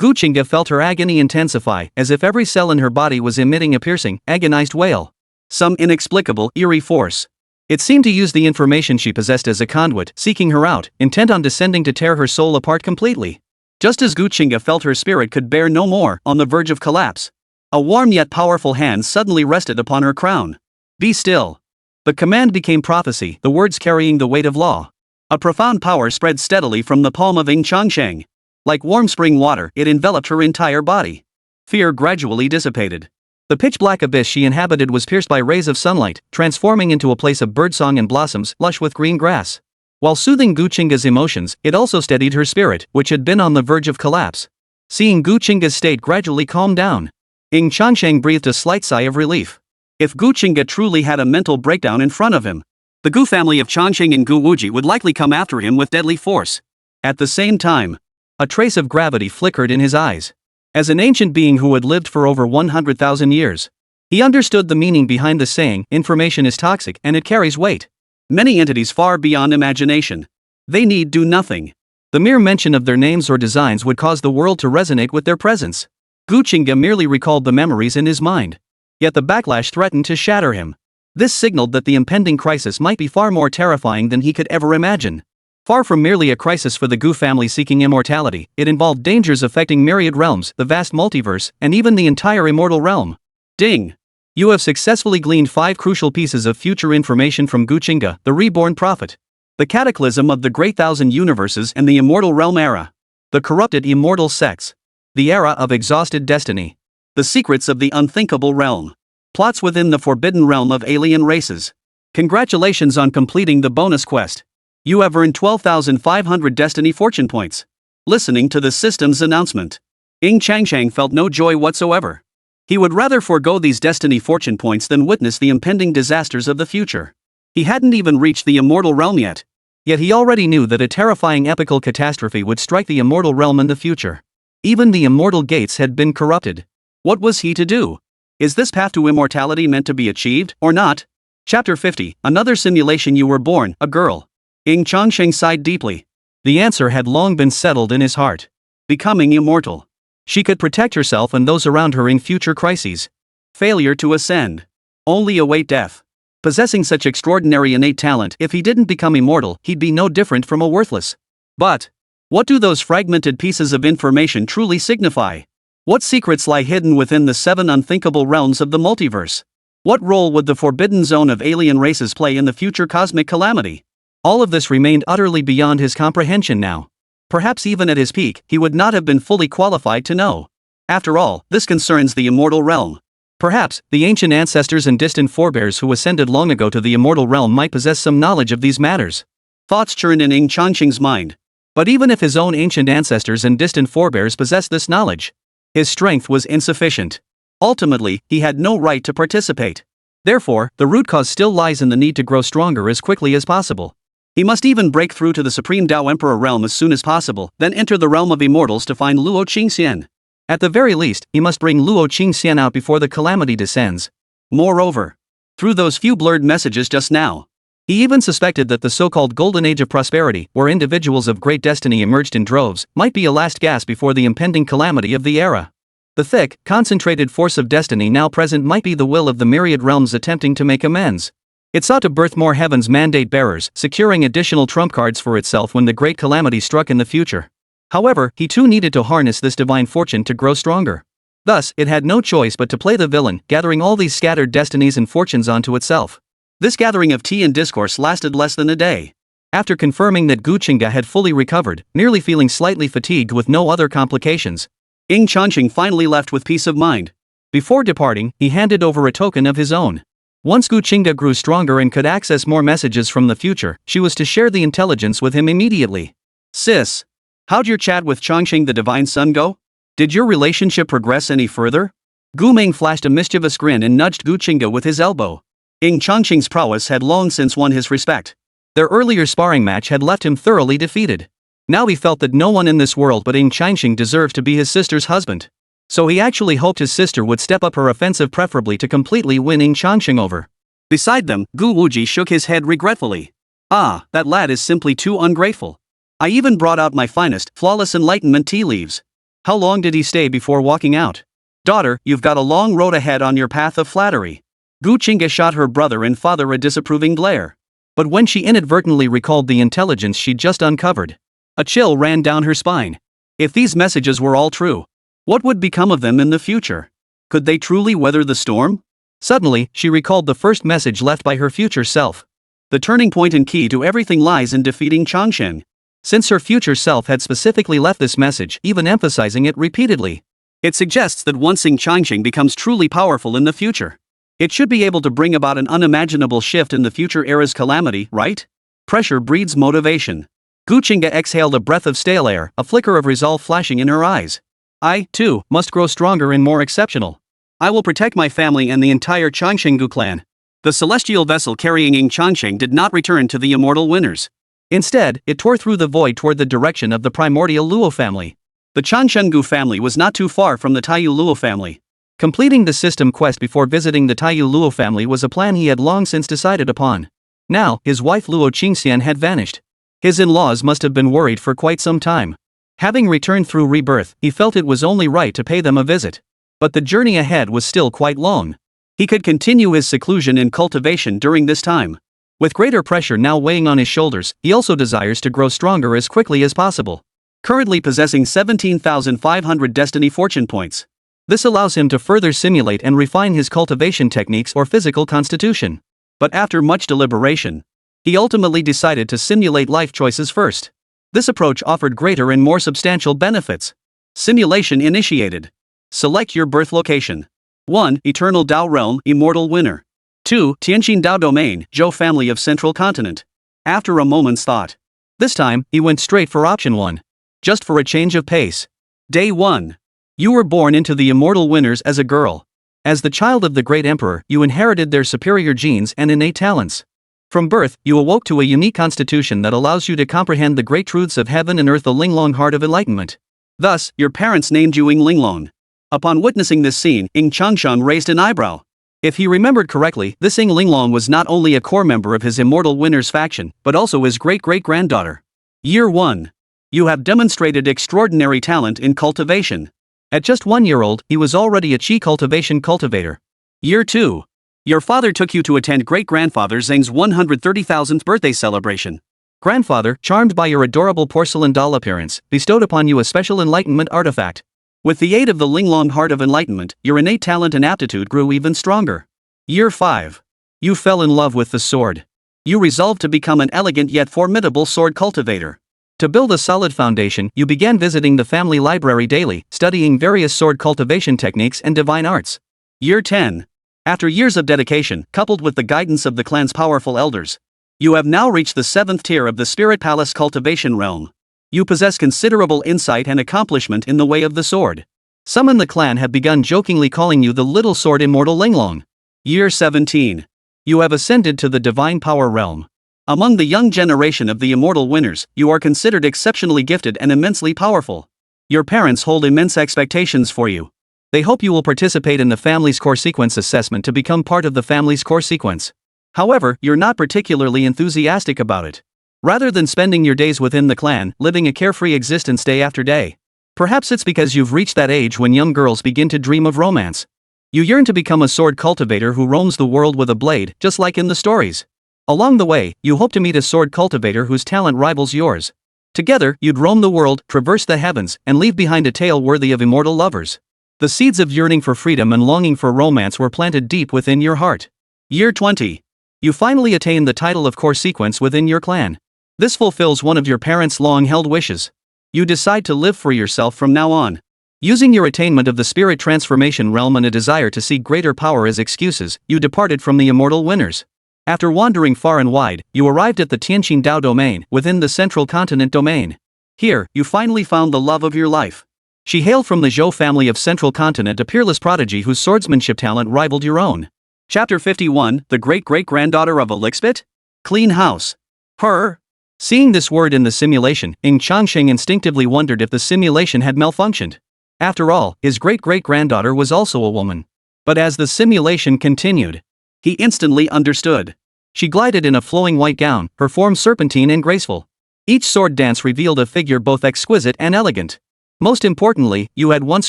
Speaker 1: Gu Qingge felt her agony intensify, as if every cell in her body was emitting a piercing, agonized wail. Some inexplicable, eerie force. It seemed to use the information she possessed as a conduit, seeking her out, intent on descending to tear her soul apart completely. Just as Gu Qingge felt her spirit could bear no more, on the verge of collapse, a warm yet powerful hand suddenly rested upon her crown. Be still. The command became prophecy, the words carrying the weight of law. A profound power spread steadily from the palm of Ying Changsheng. Like warm spring water, it enveloped her entire body. Fear gradually dissipated. The pitch-black abyss she inhabited was pierced by rays of sunlight, transforming into a place of birdsong and blossoms, lush with green grass. While soothing Gu Qingge's emotions, it also steadied her spirit, which had been on the verge of collapse. Seeing Gu Qingge's state gradually calm down, Ying Changsheng breathed a slight sigh of relief. If Gu Qingge truly had a mental breakdown in front of him, the Gu family of Changsheng and Gu Wuji would likely come after him with deadly force. At the same time, a trace of gravity flickered in his eyes. As an ancient being who had lived for over 100,000 years, he understood the meaning behind the saying, information is toxic and it carries weight. Many entities far beyond imagination. They need do nothing. The mere mention of their names or designs would cause the world to resonate with their presence. Gu Qingge merely recalled the memories in his mind. Yet the backlash threatened to shatter him. This signaled that the impending crisis might be far more terrifying than he could ever imagine. Far from merely a crisis for the Gu family seeking immortality, it involved dangers affecting myriad realms, the vast multiverse, and even the entire immortal realm. Ding! You have successfully gleaned 5 crucial pieces of future information from Gu Qingge, the reborn prophet. The cataclysm of the Great Thousand Universes and the Immortal Realm era. The corrupted immortal sects. The era of exhausted destiny. The secrets of the unthinkable realm. Plots within the forbidden realm of alien races. Congratulations on completing the bonus quest. You have earned 12,500 destiny fortune points. Listening to the system's announcement, Ying Changsheng felt no joy whatsoever. He would rather forego these destiny fortune points than witness the impending disasters of the future. He hadn't even reached the immortal realm yet.
Speaker 2: Yet he already knew that a terrifying epical catastrophe would strike the immortal realm in the future. Even the immortal gates had been corrupted.
Speaker 1: What was he to do? Is this path to immortality meant to be achieved, or not? Chapter 50, Another Simulation. You were born, a girl. Ying Changsheng sighed deeply.
Speaker 2: The answer had long been settled in his heart.
Speaker 1: Becoming immortal.
Speaker 2: She could protect herself and those around her in future crises.
Speaker 1: Failure to ascend. Only await death. Possessing such extraordinary innate talent, if he didn't become immortal, he'd be no different from a worthless. But what do those fragmented pieces of information truly signify? What secrets lie hidden within the 7 unthinkable realms of the multiverse? What role would the forbidden zone of alien races play in the future cosmic calamity?
Speaker 2: All of this remained utterly beyond his comprehension now. Perhaps even at his peak, he would not have been fully qualified to know.
Speaker 1: After all, this concerns the immortal realm.
Speaker 2: Perhaps, the ancient ancestors and distant forebears who ascended long ago to the immortal realm might possess some knowledge of these matters.
Speaker 1: Thoughts churned in Ying Changsheng's mind.
Speaker 2: But even if his own ancient ancestors and distant forebears possessed this knowledge, his strength was insufficient.
Speaker 1: Ultimately, he had no right to participate.
Speaker 2: Therefore, the root cause still lies in the need to grow stronger as quickly as possible.
Speaker 1: He must even break through to the Supreme Dao Emperor realm as soon as possible, then enter the realm of immortals to find Luo Qingxian.
Speaker 2: At the very least, he must bring Luo Qingxian out before the calamity descends.
Speaker 1: Moreover, through those few blurred messages just now,
Speaker 2: he even suspected that the so-called Golden Age of Prosperity, where individuals of great destiny emerged in droves, might be a last gasp before the impending calamity of the era. The thick, concentrated force of destiny now present might be the will of the myriad realms attempting to make amends. It sought to birth more heaven's mandate bearers, securing additional trump cards for itself when the great calamity struck in the future. However, he too needed to harness this divine fortune to grow stronger. Thus, it had no choice but to play the villain, gathering all these scattered destinies and fortunes onto itself.
Speaker 1: This gathering of tea and discourse lasted less than a day.
Speaker 2: After confirming that Gu Qingga had fully recovered, nearly feeling slightly fatigued with no other complications,
Speaker 1: Ying Changsheng finally left with peace of mind.
Speaker 2: Before departing, he handed over a token of his own. Once Gu Qingga grew stronger and could access more messages from the future, she was to share the intelligence with him immediately.
Speaker 1: Sis, how'd your chat with Changsheng the Divine Son go? Did your relationship progress any further? Gu Ming flashed a mischievous grin and nudged Gu Qingga with his elbow. Ying Changsheng's prowess had long since won his respect.
Speaker 2: Their earlier sparring match had left him thoroughly defeated. Now he felt that no one in this world but Ying Changsheng deserved to be his sister's husband. So he actually hoped his sister would step up her offensive, preferably to completely win Ying Changsheng over.
Speaker 1: Beside them, Gu Wuji shook his head regretfully. Ah, that lad is simply too ungrateful. I even brought out my finest, flawless enlightenment tea leaves. How long did he stay before walking out? Daughter, you've got a long road ahead on your path of flattery. Gu Qingga shot her brother and father a disapproving glare. But when she inadvertently recalled the intelligence she'd just uncovered, a chill ran down her spine. If these messages were all true, what would become of them in the future? Could they truly weather the storm?
Speaker 2: Suddenly, she recalled the first message left by her future self.
Speaker 1: The turning point and key to everything lies in defeating Changsheng.
Speaker 2: Since her future self had specifically left this message, even emphasizing it repeatedly,
Speaker 1: it suggests that once Ying Changsheng becomes truly powerful in the future, it should be able to bring about an unimaginable shift in the future era's calamity, right? Pressure breeds motivation. Gu Qingga exhaled a breath of stale air, a flicker of resolve flashing in her eyes. I, too, must grow stronger and more exceptional. I will protect my family and the entire Changsheng clan. The celestial vessel carrying Ying Changsheng did not return to the immortal winners.
Speaker 2: Instead, it tore through the void toward the direction of the primordial Luo family.
Speaker 1: The Changsheng family was not too far from the Taiyu Luo family.
Speaker 2: Completing the system quest before visiting the Taiyu Luo family was a plan he had long since decided upon. Now, his wife Luo Qingxian had vanished. His in-laws must have been worried for quite some time. Having returned through rebirth, he felt it was only right to pay them a visit. But the journey ahead was still quite long. He could continue his seclusion in cultivation during this time. With greater pressure now weighing on his shoulders, he also desires to grow stronger as quickly as possible. Currently possessing 17,500 destiny fortune points. This allows him to further simulate and refine his cultivation techniques or physical constitution.
Speaker 1: But after much deliberation, he ultimately decided to simulate life choices first. This approach offered greater and more substantial benefits. Simulation initiated. Select your birth location. 1. Eternal Dao Realm, Immortal Winner. 2. Tianqin Dao Domain, Zhou Family of Central Continent. After a moment's thought,
Speaker 2: this time, he went straight for option 1. Just for a change of pace.
Speaker 1: Day 1.
Speaker 2: You were born into the immortal winners as a girl. As the child of the great emperor, you inherited their superior genes and innate talents. From birth, you awoke to a unique constitution that allows you to comprehend the great truths of heaven and earth, the Linglong heart of enlightenment.
Speaker 1: Thus, your parents named you Ying Linglong. Upon witnessing this scene, Ying Changsheng raised an eyebrow. If he remembered correctly, this Ying Linglong was not only a core member of his Immortal Winners faction, but also his great-great-granddaughter. Year 1. You have demonstrated extraordinary talent in cultivation.
Speaker 2: At just 1 year old, he was already a chi cultivation cultivator.
Speaker 1: Year 2. Your father took you to attend great-grandfather Zheng's 130,000th birthday celebration.
Speaker 2: Grandfather, charmed by your adorable porcelain doll appearance, bestowed upon you a special enlightenment artifact.
Speaker 1: With the aid of the Linglong Heart of Enlightenment, your innate talent and aptitude grew even stronger. Year 5. You fell in love with the sword. You resolved to become an elegant yet formidable sword cultivator.
Speaker 2: To build a solid foundation, you began visiting the family library daily, studying various sword cultivation techniques and divine arts.
Speaker 1: Year 10. After years of dedication, coupled with the guidance of the clan's powerful elders, you have now reached the 7th tier of the Spirit Palace cultivation realm. You possess considerable insight and accomplishment in the way of the sword.
Speaker 2: Some in the clan have begun jokingly calling you the Little Sword Immortal Linglong.
Speaker 1: Year 17.
Speaker 2: You have ascended to the divine power realm.
Speaker 1: Among the young generation of the Immortal Winners, you are considered exceptionally gifted and immensely powerful. Your parents hold immense expectations for you.
Speaker 2: They hope you will participate in the family's core sequence assessment to become part of the family's core sequence.
Speaker 1: However, you're not particularly enthusiastic about it.
Speaker 2: Rather than spending your days within the clan, living a carefree existence day after day. Perhaps it's because you've reached that age when young girls begin to dream of romance. You yearn to become a sword cultivator who roams the world with a blade, just like in the stories. Along the way, you hope to meet a sword cultivator whose talent rivals yours. Together, you'd roam the world, traverse the heavens, and leave behind a tale worthy of immortal lovers. The seeds of yearning for freedom and longing for romance were planted deep within your heart.
Speaker 1: Year 20.
Speaker 2: You finally attain the title of core sequence within your clan. This fulfills one of your parents' long-held wishes.
Speaker 1: You decide to live for yourself from now on.
Speaker 2: Using your attainment of the spirit transformation realm and a desire to seek greater power as excuses, you departed from the Immortal Winners. After wandering far and wide, you arrived at the Tianqin Dao domain, within the Central Continent domain.
Speaker 1: Here, you finally found the love of your life.
Speaker 2: She hailed from the Zhou family of Central Continent, a peerless prodigy whose swordsmanship talent rivaled your own.
Speaker 1: Chapter 51, the great-great-granddaughter of Elixbit? Clean house. Her.
Speaker 2: Seeing this word in the simulation, Ying Changsheng instinctively wondered if the simulation had malfunctioned. After all, his great-great-granddaughter was also a woman. But as the simulation continued,
Speaker 1: he instantly understood.
Speaker 2: She glided in a flowing white gown, her form serpentine and graceful. Each sword dance revealed a figure both exquisite and elegant. Most importantly, you had once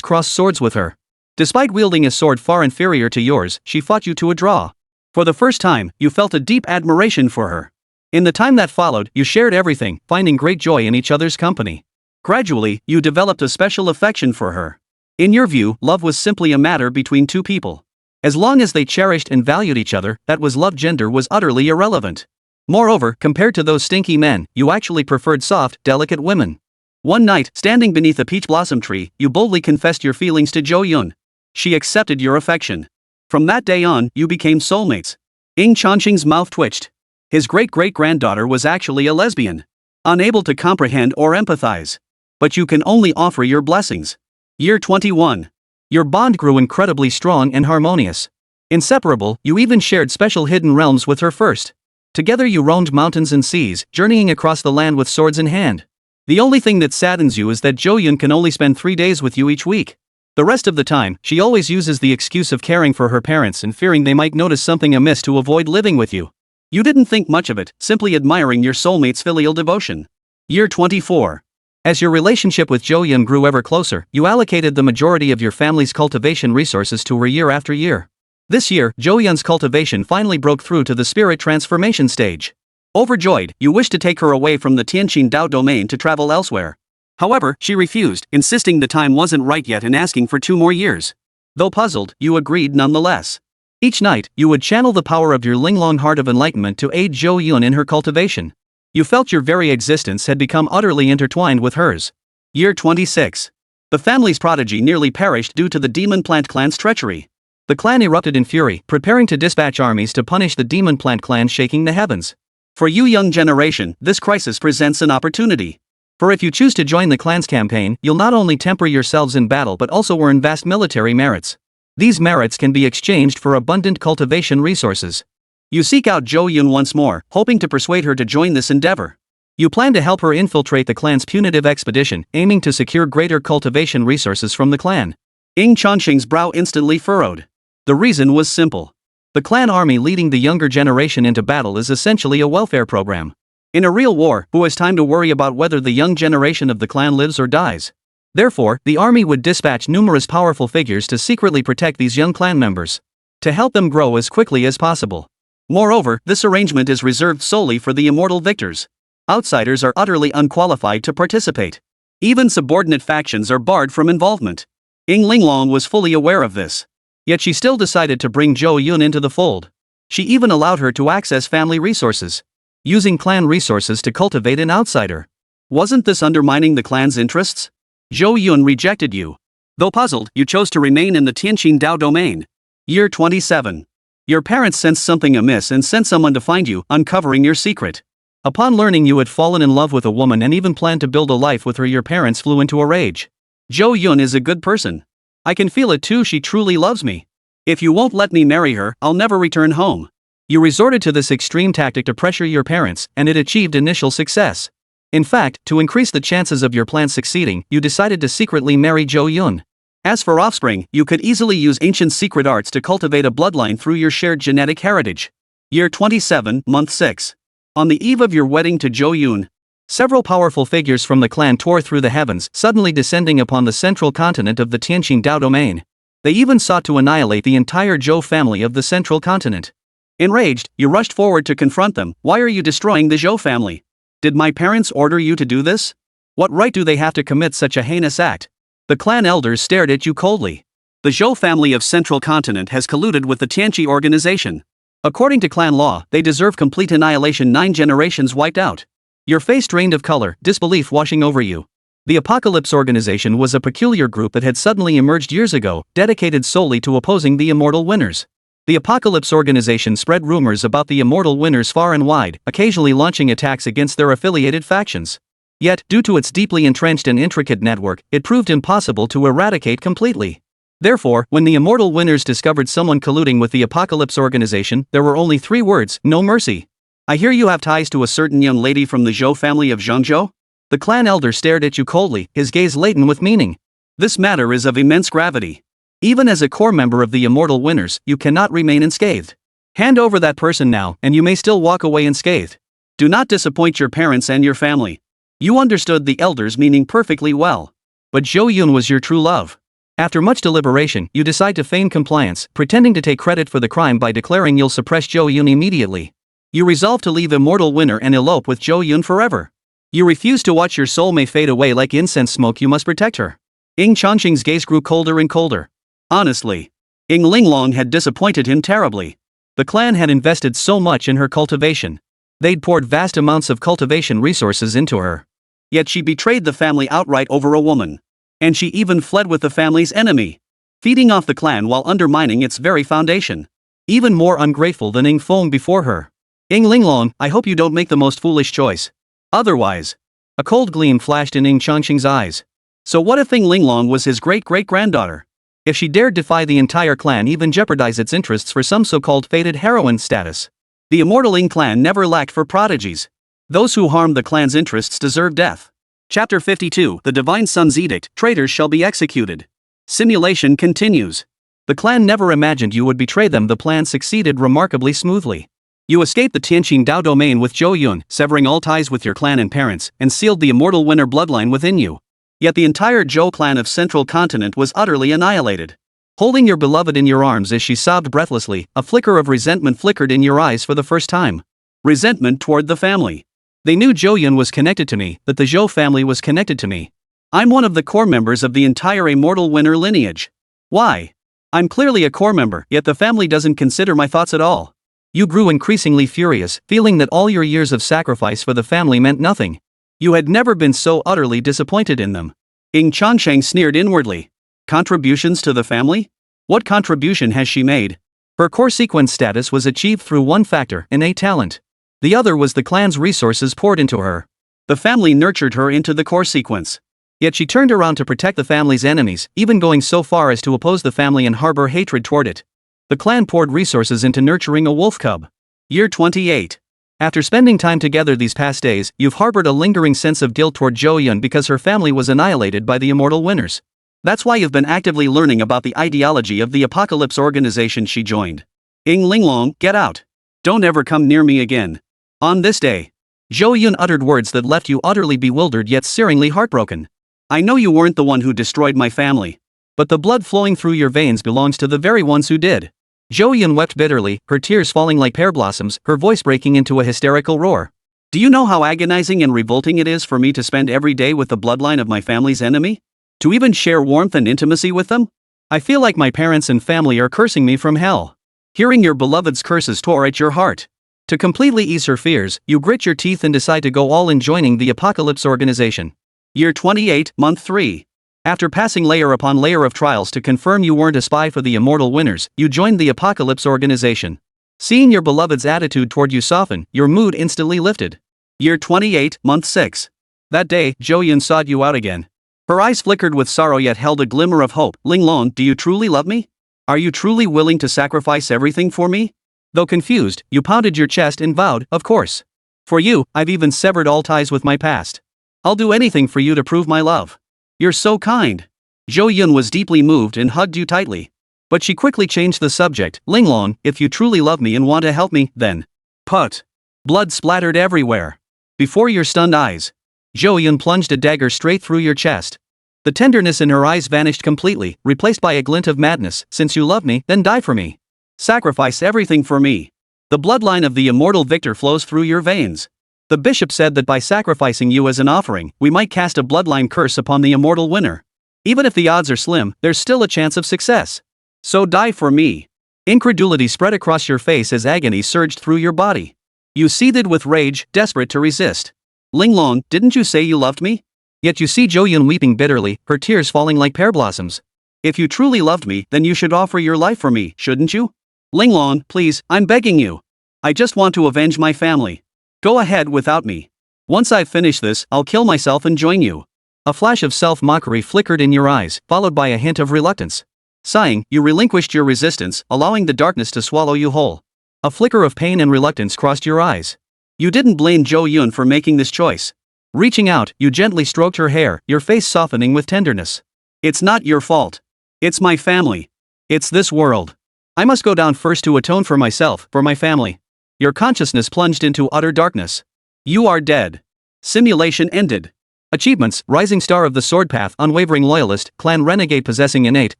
Speaker 2: crossed swords with her. Despite wielding a sword far inferior to yours, she fought you to a draw.
Speaker 1: For the first time, you felt a deep admiration for her.
Speaker 2: In the time that followed, you shared everything, finding great joy in each other's company.
Speaker 1: Gradually, you developed a special affection for her. In your view, love was simply a matter between two people. As long as they cherished and valued each other, that was love. Gender was utterly irrelevant. Moreover, compared to those stinky men, you actually preferred soft, delicate women. One night, standing beneath a peach blossom tree, you boldly confessed your feelings to Zhou Yun. She accepted your affection. From that day on, you became soulmates. Ying Changsheng's mouth twitched. His great-great-granddaughter was actually a lesbian. Unable to comprehend or empathize. But you can only offer your blessings. Year 21. Your bond grew incredibly strong and harmonious. Inseparable, you even shared special hidden realms with her first. Together you roamed mountains and seas, journeying across the land with swords in hand. The only thing that saddens you is that Zhou Yun can only spend 3 days with you each week. The rest of the time, she always uses the excuse of caring for her parents and fearing they might notice something amiss to avoid living with you. You didn't think much of it, simply admiring your soulmate's filial devotion. Year 24. As your relationship with Zhou Yun grew ever closer, you allocated the majority of your family's cultivation resources to her year after year. This year, Zhou Yun's cultivation finally broke through to the spirit transformation stage. Overjoyed, you wished to take her away from the Tianqin Dao domain to travel elsewhere. However, she refused, insisting the time wasn't right yet and asking for 2 more years. Though puzzled, you agreed nonetheless. Each night, you would channel the power of your Linglong Heart of Enlightenment to aid Zhou Yun in her cultivation. You felt your very existence had become utterly intertwined with hers. Year 26. The family's prodigy nearly perished due to the Demon Plant Clan's treachery. The clan erupted in fury, preparing to dispatch armies to punish the Demon Plant Clan, shaking the heavens. For you young generation, this crisis presents an opportunity. For if you choose to join the clan's campaign, you'll not only temper yourselves in battle but also earn vast military merits. These merits can be exchanged for abundant cultivation resources. You seek out Zhou Yun once more, hoping to persuade her to join this endeavor. You plan to help her infiltrate the clan's punitive expedition, aiming to secure greater cultivation resources from the clan. Ying Changsheng's brow instantly furrowed. The reason was simple. The clan army leading the younger generation into battle is essentially a welfare program. In a real war, who has time to worry about whether the young generation of the clan lives or dies? Therefore, the army would dispatch numerous powerful figures to secretly protect these young clan members, to help them grow as quickly as possible. Moreover, this arrangement is reserved solely for the immortal victors. Outsiders are utterly unqualified to participate. Even subordinate factions are barred from involvement. Ying Linglong was fully aware of this. Yet she still decided to bring Zhou Yun into the fold. She even allowed her to access family resources, using clan resources to cultivate an outsider. Wasn't this undermining the clan's interests? Zhou Yun rejected you. Though puzzled, you chose to remain in the Tianqin Dao domain. Year 27. Your parents sensed something amiss and sent someone to find you, uncovering your secret. Upon learning you had fallen in love with a woman and even planned to build a life with her, your parents flew into a rage. Zhou Yun is a good person. I can feel it too, she truly loves me. If you won't let me marry her, I'll never return home. You resorted to this extreme tactic to pressure your parents, and it achieved initial success. In fact, to increase the chances of your plan succeeding, you decided to secretly marry Zhou Yun. As for offspring, you could easily use ancient secret arts to cultivate a bloodline through your shared genetic heritage. Year 27, Month 6. On the eve of your wedding to Zhou Yun, several powerful figures from the clan tore through the heavens, suddenly descending upon the central continent of the Tianqin Dao domain. They even sought to annihilate the entire Zhou family of the central continent. Enraged, you rushed forward to confront them. Why are you destroying the Zhou family? Did my parents order you to do this? What right do they have to commit such a heinous act? The clan elders stared at you coldly. The Zhou family of central continent has colluded with the Tianqi organization. According to clan law, they deserve complete annihilation, 9 generations wiped out. Your face drained of color, disbelief washing over you. The Apocalypse organization was a peculiar group that had suddenly emerged years ago, dedicated solely to opposing the immortal winners. The Apocalypse organization spread rumors about the immortal winners far and wide, occasionally launching attacks against their affiliated factions. Yet, due to its deeply entrenched and intricate network, it proved impossible to eradicate completely. Therefore, when the immortal winners discovered someone colluding with the Apocalypse organization, there were only 3 words: no mercy. I hear you have ties to a certain young lady from the Zhou family of Zhangzhou? The clan elder stared at you coldly, his gaze laden with meaning. This matter is of immense gravity. Even as a core member of the immortal winners, you cannot remain unscathed. Hand over that person now, and you may still walk away unscathed. Do not disappoint your parents and your family. You understood the elder's meaning perfectly well. But Zhou Yun was your true love. After much deliberation, you decide to feign compliance, pretending to take credit for the crime by declaring you'll suppress Zhou Yun immediately. You resolve to leave immortal winner and elope with Zhou Yun forever. You refuse to watch your soul may fade away like incense smoke. You must protect her. Ying Changsheng's gaze grew colder and colder. Honestly, Ying Linglong had disappointed him terribly. The clan had invested so much in her cultivation. They'd poured vast amounts of cultivation resources into her. Yet she betrayed the family outright over a woman. And she even fled with the family's enemy, feeding off the clan while undermining its very foundation. Even more ungrateful than Ying Feng before her. Ying Linglong, I hope you don't make the most foolish choice. Otherwise. A cold gleam flashed in Ying Changsheng's eyes. So what if Ying Linglong was his great-great-granddaughter? If she dared defy the entire clan, even jeopardize its interests for some so-called fated heroine status. The immortal Ying Clan never lacked for prodigies. Those who harmed the clan's interests deserve death. Chapter 52, The Divine Sun's Edict, Traitors Shall Be Executed. Simulation continues. The clan never imagined you would betray them. The plan succeeded remarkably smoothly. You escaped the Tianqin Dao domain with Zhou Yun, severing all ties with your clan and parents, and sealed the immortal winner bloodline within you. Yet the entire Zhou clan of Central Continent was utterly annihilated. Holding your beloved in your arms as she sobbed breathlessly, a flicker of resentment flickered in your eyes for the first time. Resentment toward the family. They knew Zhou Yun was connected to me, that the Zhou family was connected to me. I'm one of the core members of the entire immortal winner lineage. Why? I'm clearly a core member, yet the family doesn't consider my thoughts at all. You grew increasingly furious, feeling that all your years of sacrifice for the family meant nothing. You had never been so utterly disappointed in them. Ying Changsheng sneered inwardly. Contributions to the family? What contribution has she made? Her core sequence status was achieved through one factor, innate talent. The other was the clan's resources poured into her. The family nurtured her into the core sequence. Yet she turned around to protect the family's enemies, even going so far as to oppose the family and harbor hatred toward it. The clan poured resources into nurturing a wolf cub.
Speaker 2: Year 28. After spending time together these past days, you've harbored a lingering sense of guilt toward Zhou Yun because her family was annihilated by the Immortal Winners. That's why you've been actively learning about the ideology of the Apocalypse organization she joined. Ying Linglong, get out. Don't ever come near me again. On this day, Zhou Yun uttered words that left you utterly bewildered yet searingly heartbroken. I know you weren't the one who destroyed my family, but the blood flowing through your veins belongs to the very ones who did. Zhou Yun wept bitterly, her tears falling like pear blossoms, her voice breaking into a hysterical roar. Do you know how agonizing and revolting it is for me to spend every day with the bloodline of my family's enemy? To even share warmth and intimacy with them? I feel like my parents and family are cursing me from hell. Hearing your beloved's curses tore at your heart. To completely ease her fears, you grit your teeth and decide to go all in joining the Apocalypse organization. Year 28, Month 3. After passing layer upon layer of trials to confirm you weren't a spy for the Immortal Winners, you joined the Apocalypse organization. Seeing your beloved's attitude toward you soften, your mood instantly lifted. Year 28, Month 6. That day, Zhou Yun sought you out again. Her eyes flickered with sorrow yet held a glimmer of hope. Linglong, do you truly love me? Are you truly willing to sacrifice everything for me? Though confused, you pounded your chest and vowed, of course. For you, I've even severed all ties with my past. I'll do anything for you to prove my love. You're so kind. Zhou Yun was deeply moved and hugged you tightly. But she quickly changed the subject. Linglong, if you truly love me and want to help me, then. Put. Blood splattered everywhere. Before your stunned eyes, Zhou Yun plunged a dagger straight through your chest. The tenderness in her eyes vanished completely, replaced by a glint of madness. Since you love me, then die for me. Sacrifice everything for me. The bloodline of the immortal victor flows through your veins. The bishop said that by sacrificing you as an offering, we might cast a bloodline curse upon the immortal winner. Even if the odds are slim, there's still a chance of success. So die for me. Incredulity spread across your face as agony surged through your body. You seethed with rage, desperate to resist. Linglong, didn't you say you loved me? Yet you see Zhou Yun weeping bitterly, her tears falling like pear blossoms. If you truly loved me, then you should offer your life for me, shouldn't you? Linglong, please, I'm begging you. I just want to avenge my family. Go ahead without me. Once I've finished this, I'll kill myself and join you. A flash of self-mockery flickered in your eyes, followed by a hint of reluctance. Sighing, you relinquished your resistance, allowing the darkness to swallow you whole. A flicker of pain and reluctance crossed your eyes. You didn't blame Zhou Yun for making this choice. Reaching out, you gently stroked her hair, your face softening with tenderness. It's not your fault. It's my family. It's this world. I must go down first to atone for myself, for my family. Your consciousness plunged into utter darkness. You are dead. Simulation ended. Achievements: Rising Star of the Sword Path, Unwavering Loyalist, Clan Renegade possessing innate,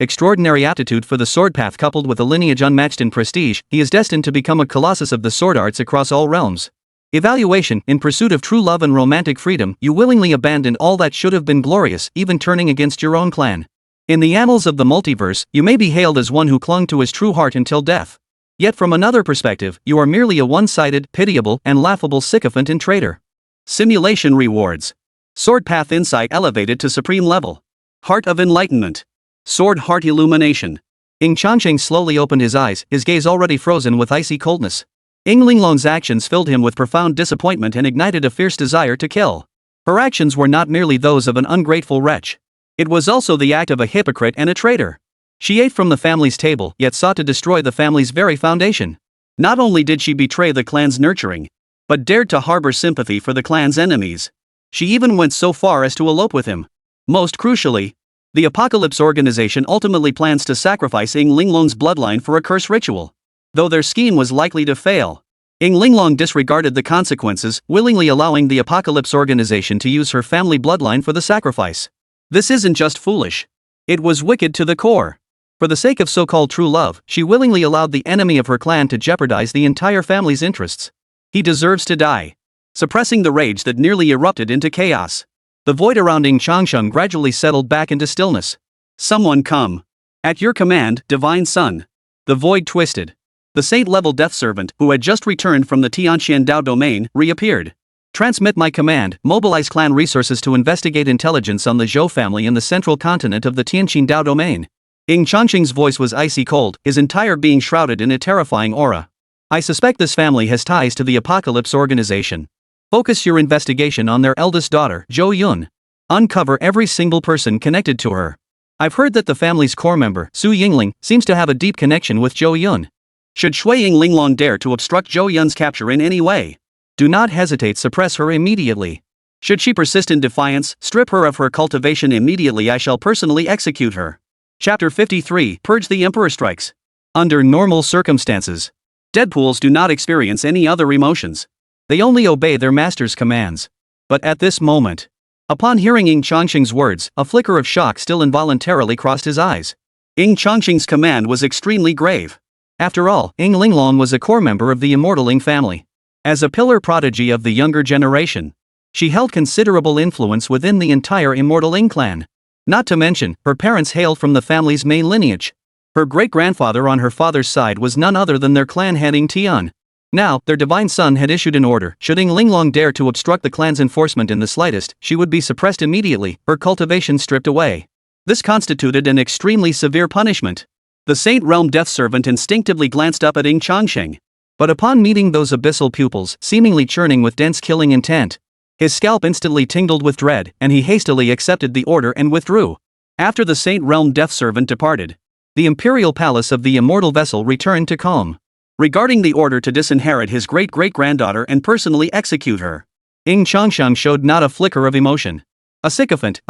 Speaker 2: extraordinary aptitude for the sword path coupled with a lineage unmatched in prestige, he is destined to become a colossus of the sword arts across all realms. Evaluation: In pursuit of true love and romantic freedom, you willingly abandoned all that should have been glorious, even turning against your own clan. In the annals of the multiverse, you may be hailed as one who clung to his true heart until death. Yet from another perspective, you are merely a one-sided, pitiable, and laughable sycophant and traitor. Simulation rewards: Sword Path Insight elevated to supreme level. Heart of Enlightenment. Sword Heart Illumination. Ying Changsheng slowly opened his eyes, his gaze already frozen with icy coldness. Ying Linglong's actions filled him with profound disappointment and ignited a fierce desire to kill. Her actions were not merely those of an ungrateful wretch. It was also the act of a hypocrite and a traitor. She ate from the family's table, yet sought to destroy the family's very foundation. Not only did she betray the clan's nurturing, but dared to harbor sympathy for the clan's enemies. She even went so far as to elope with him. Most crucially, the Apocalypse organization ultimately plans to sacrifice Ying Linglong's bloodline for a curse ritual. Though their scheme was likely to fail, Ying Linglong disregarded the consequences, willingly allowing the Apocalypse organization to use her family bloodline for the sacrifice. This isn't just foolish. It was wicked to the core. For the sake of so-called true love, she willingly allowed the enemy of her clan to jeopardize the entire family's interests. He deserves to die. Suppressing the rage that nearly erupted into chaos, the void around Ying Changsheng gradually settled back into stillness. Someone come. At your command, Divine Son. The void twisted. The saint-level death servant, who had just returned from the Tianxian Dao domain, reappeared. Transmit my command, mobilize clan resources to investigate intelligence on the Zhou family in the central continent of the Tianxian Dao domain. Ying Changsheng's voice was icy cold, his entire being shrouded in a terrifying aura. I suspect this family has ties to the Apocalypse organization. Focus your investigation on their eldest daughter, Zhou Yun. Uncover every single person connected to her. I've heard that the family's core member, Su Yingling, seems to have a deep connection with Zhou Yun.
Speaker 1: Should Shui Ying Linglong dare to obstruct Zhou Yun's capture in any way,
Speaker 2: do not hesitate, suppress her immediately.
Speaker 1: Should she persist in defiance, strip her of her cultivation immediately. I shall personally execute her. Chapter 53, Purge the Emperor Strikes.
Speaker 2: Under normal circumstances,
Speaker 1: Deadpools do not experience any other emotions.
Speaker 2: they only obey their master's commands. But at this moment, upon hearing Ying Changsheng's words, a flicker of shock still involuntarily crossed his eyes.
Speaker 1: Ying Changsheng's command was extremely grave.
Speaker 2: After all, Ying Linglong was a core member of the immortal Ying family. As a pillar prodigy of the younger generation, she held considerable influence within the entire immortal Ying clan. Not to mention, her parents hailed from the family's main lineage. Her great-grandfather on her father's side was none other than their clan head Ying Tian. Now, their divine son had issued an order: should Ying Linglong dare to obstruct the clan's enforcement in the slightest, she would be suppressed immediately, her cultivation stripped away.
Speaker 1: This constituted an extremely severe punishment. The Saint Realm Death Servant instinctively glanced up at Ying Changsheng.
Speaker 2: But upon meeting those abyssal pupils, seemingly churning with dense killing intent, his scalp instantly tingled with dread, and he hastily accepted the order and withdrew.
Speaker 1: After the Saint Realm Death Servant departed,
Speaker 2: the imperial palace of the immortal vessel returned to calm.
Speaker 1: Regarding the order to disinherit his great-great-granddaughter and personally execute her,
Speaker 2: Ying Changsheng showed not a flicker of emotion. A sycophant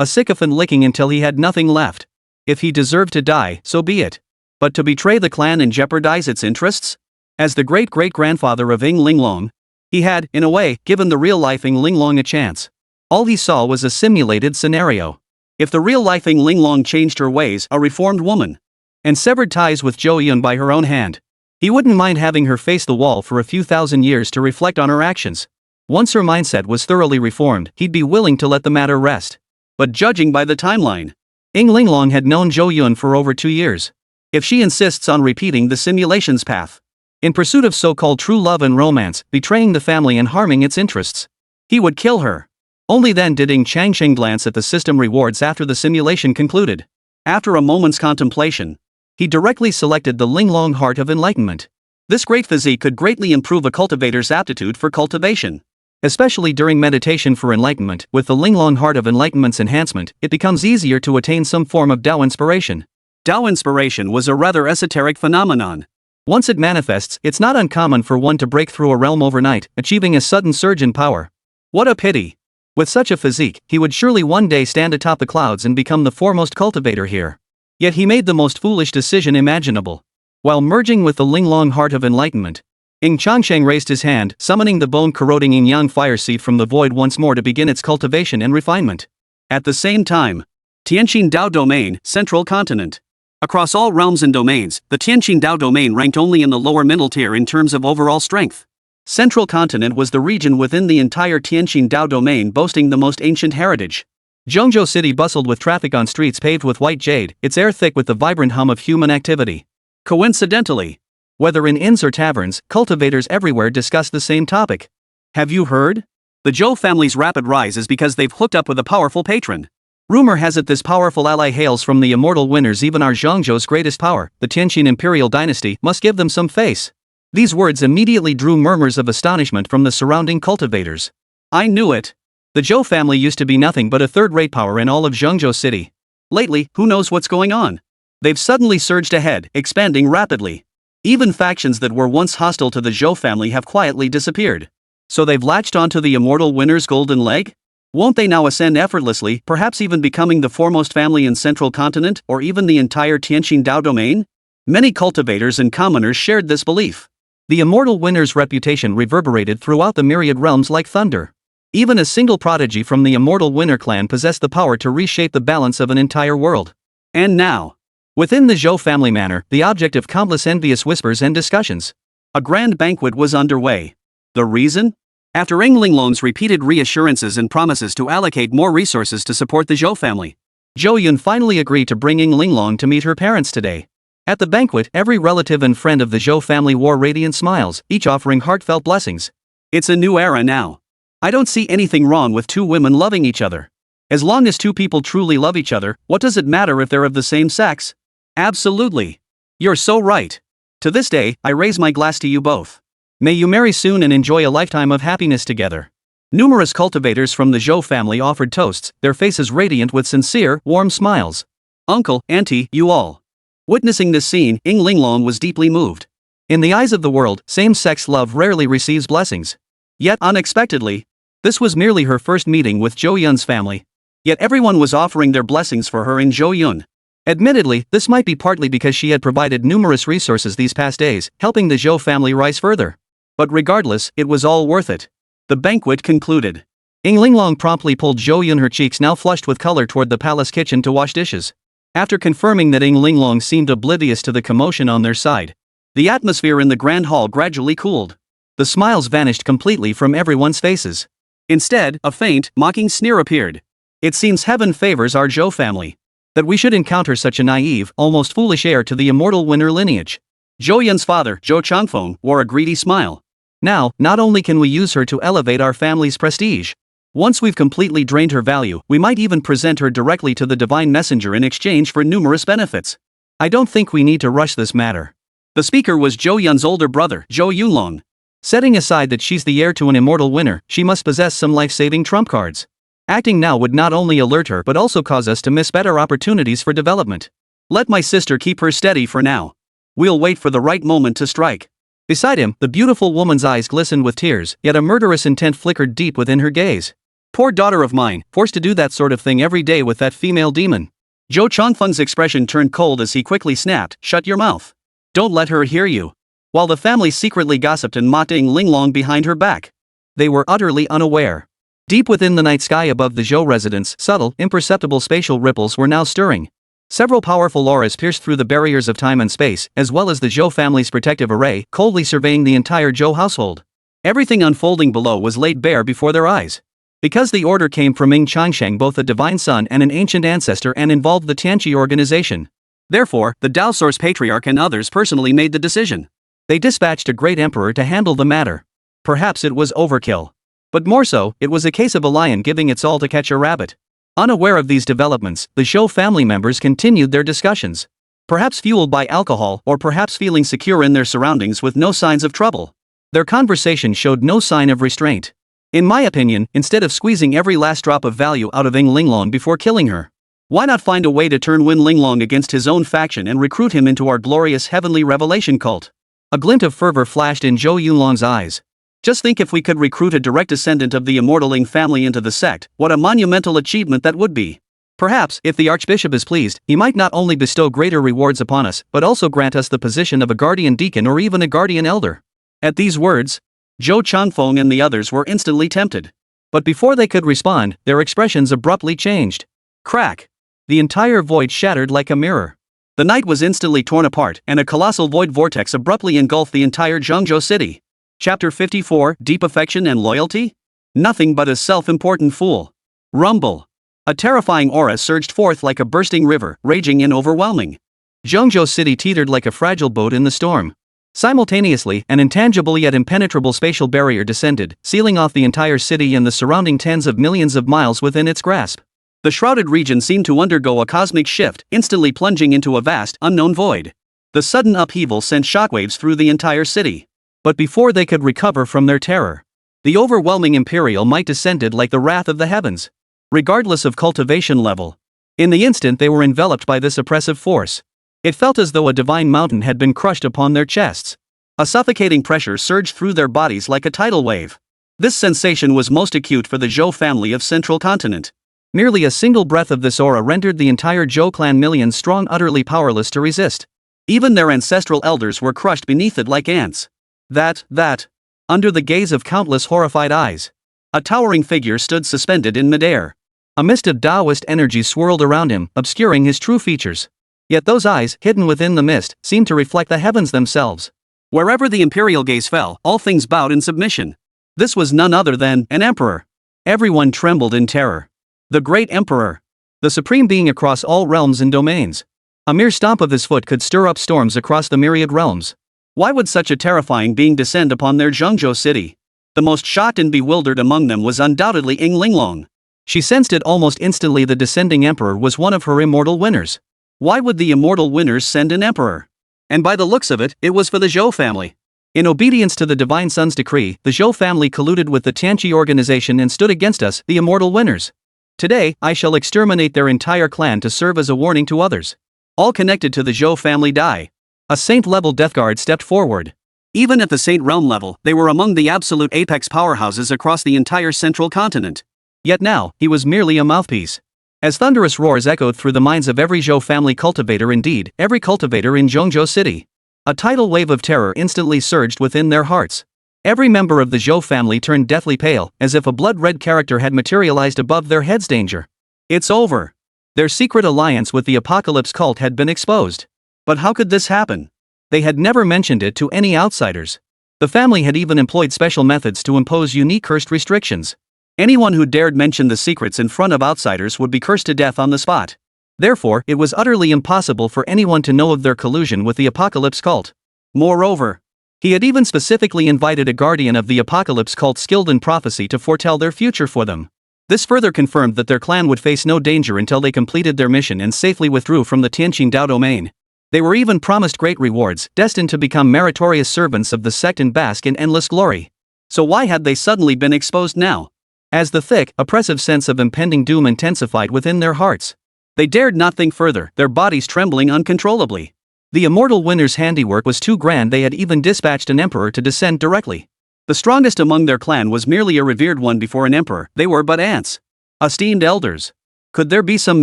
Speaker 2: licking until he had nothing left. If he deserved to die, so be it. But to betray the clan and jeopardize its interests? As the great-great-grandfather of Ying Linglong, he had, in a way, given the real-life Ying Linglong a chance. All he saw was a simulated scenario. If the real-life Ying Linglong changed her ways, a reformed woman, and severed ties with Zhou Yun by her own hand, he wouldn't mind having her face the wall for a few thousand years to reflect on her actions. Once her mindset was thoroughly reformed, he'd be willing to let the matter rest.
Speaker 1: But judging by the timeline,
Speaker 2: Ying Linglong had known Zhou Yun for over 2 years. If she insists on repeating the simulation's path, in pursuit of so-called true love and romance, betraying the family and harming its interests, he would kill her. Only then did Ying Changsheng glance at the system rewards after the simulation concluded. After a moment's contemplation, he directly selected the Linglong Heart of Enlightenment. This great physique could greatly improve a cultivator's aptitude for cultivation. Especially during meditation for enlightenment, with the Linglong Heart of Enlightenment's enhancement, it becomes easier to attain some form of Dao inspiration.
Speaker 1: Dao inspiration was a rather esoteric phenomenon.
Speaker 2: Once it manifests, it's not uncommon for one to break through a realm overnight, achieving a sudden surge in power.
Speaker 1: What a pity!
Speaker 2: With such a physique, he would surely one day stand atop the clouds and become the foremost cultivator here. Yet he made the most foolish decision imaginable. While merging with the Linglong Heart of Enlightenment, Ying Changsheng raised his hand, summoning the bone-corroding yin-yang fire seed from the void once more to begin its cultivation and refinement.
Speaker 1: At the same time, Tianqin Dao Domain, Central Continent. Across all realms and domains, the Tianqin Dao Domain ranked only in the lower middle tier in terms of overall strength. Central Continent was the region within the entire Tianqin Dao Domain boasting the most ancient heritage.
Speaker 2: Zhongzhou City bustled with traffic on streets paved with white jade, its air thick with the vibrant hum of human activity.
Speaker 1: Coincidentally,
Speaker 2: whether in inns or taverns, cultivators everywhere discussed the same topic.
Speaker 1: Have you heard? The Zhou family's rapid rise is because they've hooked up with a powerful patron.
Speaker 2: Rumor has it this powerful ally hails from the immortal winners. Even our Zhongzhou's greatest power, the Tianqin Imperial Dynasty, must give them some face. These words immediately drew murmurs of astonishment from the surrounding cultivators.
Speaker 1: I knew it.
Speaker 2: The Zhou family used to be nothing but a third-rate power in all of Zhongzhou City.
Speaker 1: Lately, who knows what's going on? They've suddenly surged ahead, expanding rapidly. Even factions that were once hostile to the Zhou family have quietly disappeared. So they've latched onto the immortal winner's golden leg? Won't they now ascend effortlessly, perhaps even becoming the foremost family in Central Continent, or even the entire Tianqin Dao Domain? Many cultivators and commoners shared this belief.
Speaker 2: The immortal winner's reputation reverberated throughout the myriad realms like thunder. Even a single prodigy from the immortal winner clan possessed the power to reshape the balance of an entire world.
Speaker 1: And now,
Speaker 2: within the Zhou family manor, the object of countless envious whispers and discussions,
Speaker 1: a grand banquet was underway. The reason? After Ying Linglong's repeated reassurances and promises to allocate more resources to support the Zhou family,
Speaker 2: Zhou Yun finally agreed to bring Ying Linglong to meet her parents today. At the banquet, every relative and friend of the Zhou family wore radiant smiles, each offering heartfelt blessings.
Speaker 1: It's a new era now. I don't see anything wrong with two women loving each other. As long as two people truly love each other, what does it matter if they're of the same sex? Absolutely. You're so right. To this day, I raise my glass to you both.
Speaker 2: May you marry soon and enjoy a lifetime of happiness together.
Speaker 1: Numerous cultivators from the Zhou family offered toasts, their faces radiant with sincere, warm smiles. Uncle, auntie, you all. Witnessing this scene, Ying Linglong was deeply moved.
Speaker 2: In the eyes of the world, same-sex love rarely receives blessings. Yet, unexpectedly, this was merely her first meeting with Zhou Yun's family. Yet everyone was offering their blessings for her in Zhou Yun. Admittedly, this might be partly because she had provided numerous resources these past days, helping the Zhou family rise further. But regardless, it was all worth it. The banquet concluded. Ying Linglong promptly pulled Zhou Yun, her cheeks now flushed with color, toward the palace kitchen to wash dishes. After confirming that Ying Linglong seemed oblivious to the commotion on their side, the atmosphere in the grand hall gradually cooled. The smiles vanished completely from everyone's faces. Instead, a faint, mocking sneer appeared. It seems heaven favors our Zhou family. That we should encounter such a naive, almost foolish heir to the immortal winner lineage. Zhou Yun's father, Zhou Changfeng, wore a greedy smile. Now, not only can we use her to elevate our family's prestige. Once we've completely drained her value, we might even present her directly to the divine messenger in exchange for numerous benefits. I don't think we need to rush this matter. The speaker was Zhou Yun's older brother, Zhou Yunlong. Setting aside that she's the heir to an immortal winner, she must possess some life-saving trump cards. Acting now would not only alert her but also cause us to miss better opportunities for development. Let my sister keep her steady for now. We'll wait for the right moment to strike. Beside him, the beautiful woman's eyes glistened with tears, yet a murderous intent flickered deep within her gaze. Poor daughter of mine, forced to do that sort of thing every day with that female demon. Zhou Changfeng's expression turned cold as he quickly snapped, "Shut your mouth. Don't let her hear you." While the family secretly gossiped and mocked Ying Linglong behind her back, they were utterly unaware. Deep within the night sky above the Zhou residence, subtle, imperceptible spatial ripples were now stirring. Several powerful auras pierced through the barriers of time and space, as well as the Zhou family's protective array, coldly surveying the entire Zhou household. Everything unfolding below was laid bare before their eyes. Because the order came from Ying Changsheng, both a divine son and an ancient ancestor, and involved the Tianqi organization. Therefore, the Dao Source Patriarch and others personally made the decision. They dispatched a great emperor to handle the matter. Perhaps it was overkill. But more so, it was a case of a lion giving its all to catch a rabbit. Unaware of these developments, the Zhou family members continued their discussions. Perhaps fueled by alcohol, or perhaps feeling secure in their surroundings with no signs of trouble. Their conversation showed no sign of restraint. In my opinion, instead of squeezing every last drop of value out of Ying Linglong before killing her, why not find a way to turn Wen Linglong against his own faction and recruit him into our glorious heavenly revelation cult? A glint of fervor flashed in Zhou Yunlong's eyes. Just think, if we could recruit a direct descendant of the immortal Ying family into the sect, what a monumental achievement that would be. Perhaps, if the Archbishop is pleased, he might not only bestow greater rewards upon us, but also grant us the position of a guardian deacon or even a guardian elder. At these words, Zhou Changfeng and the others were instantly tempted. But before they could respond, their expressions abruptly changed. Crack! The entire void shattered like a mirror. The night was instantly torn apart, and a colossal void vortex abruptly engulfed the entire Zhengzhou city. Chapter 54, Deep Affection and Loyalty? Nothing but a self-important fool. Rumble. A terrifying aura surged forth like a bursting river, raging and overwhelming. Zhengzhou city teetered like a fragile boat in the storm. Simultaneously, an intangible yet impenetrable spatial barrier descended, sealing off the entire city and the surrounding tens of millions of miles within its grasp. The shrouded region seemed to undergo a cosmic shift, instantly plunging into a vast, unknown void. The sudden upheaval sent shockwaves through the entire city. But before they could recover from their terror, the overwhelming imperial might descended like the wrath of the heavens. Regardless of cultivation level, in the instant they were enveloped by this oppressive force. It felt as though a divine mountain had been crushed upon their chests. A suffocating pressure surged through their bodies like a tidal wave. This sensation was most acute for the Zhou family of Central Continent. Merely a single breath of this aura rendered the entire Zhou clan millions strong utterly powerless to resist. Even their ancestral elders were crushed beneath it like ants. Under the gaze of countless horrified eyes, a towering figure stood suspended in midair. A mist of Taoist energy swirled around him, obscuring his true features. Yet those eyes, hidden within the mist, seemed to reflect the heavens themselves. Wherever the imperial gaze fell, all things bowed in submission. This was none other than an emperor. Everyone trembled in terror. The great emperor. The supreme being across all realms and domains. A mere stomp of his foot could stir up storms across the myriad realms. Why would such a terrifying being descend upon their Zhengzhou city? The most shocked and bewildered among them was undoubtedly Ying Linglong. She sensed it almost instantly. The descending emperor was one of her immortal winners. Why would the immortal winners send an emperor? And by the looks of it, it was for the Zhou family. In obedience to the Divine Sun's decree, the Zhou family colluded with the Tianqi organization and stood against us, the immortal winners. Today, I shall exterminate their entire clan to serve as a warning to others. All connected to the Zhou family die. A saint-level death guard stepped forward.
Speaker 1: Even at the Saint Realm level, they were among the absolute apex powerhouses across the entire central continent.
Speaker 2: Yet now, he was merely a mouthpiece. As thunderous roars echoed through the minds of every Zhou family cultivator, indeed, every cultivator in Zhongzhou City, a tidal wave of terror instantly surged within their hearts. Every member of the Zhou family turned deathly pale, as if a blood-red character had materialized above their heads. Danger. It's over. Their secret alliance with the Apocalypse cult had been exposed.
Speaker 1: But how could this happen?
Speaker 2: They had never mentioned it to any outsiders. The family had even employed special methods to impose unique cursed restrictions.
Speaker 1: Anyone who dared mention the secrets in front of outsiders would be cursed to death on the spot.
Speaker 2: Therefore, it was utterly impossible for anyone to know of their collusion with the Apocalypse cult.
Speaker 1: Moreover,
Speaker 2: he had even specifically invited a guardian of the Apocalypse cult skilled in prophecy to foretell their future for them. This further confirmed that their clan would face no danger until they completed their mission and safely withdrew from the Tianqing Dao domain. They were even promised great rewards, destined to become meritorious servants of the sect and bask in endless glory.
Speaker 1: So why had they suddenly been exposed now?
Speaker 2: As the thick, oppressive sense of impending doom intensified within their hearts,
Speaker 1: they dared not think further, their bodies trembling uncontrollably.
Speaker 2: The immortal winner's handiwork was too grand. They had even dispatched an emperor to descend directly.
Speaker 1: The strongest among their clan was merely a revered one before an emperor. They were but ants. Esteemed elders. Could there be some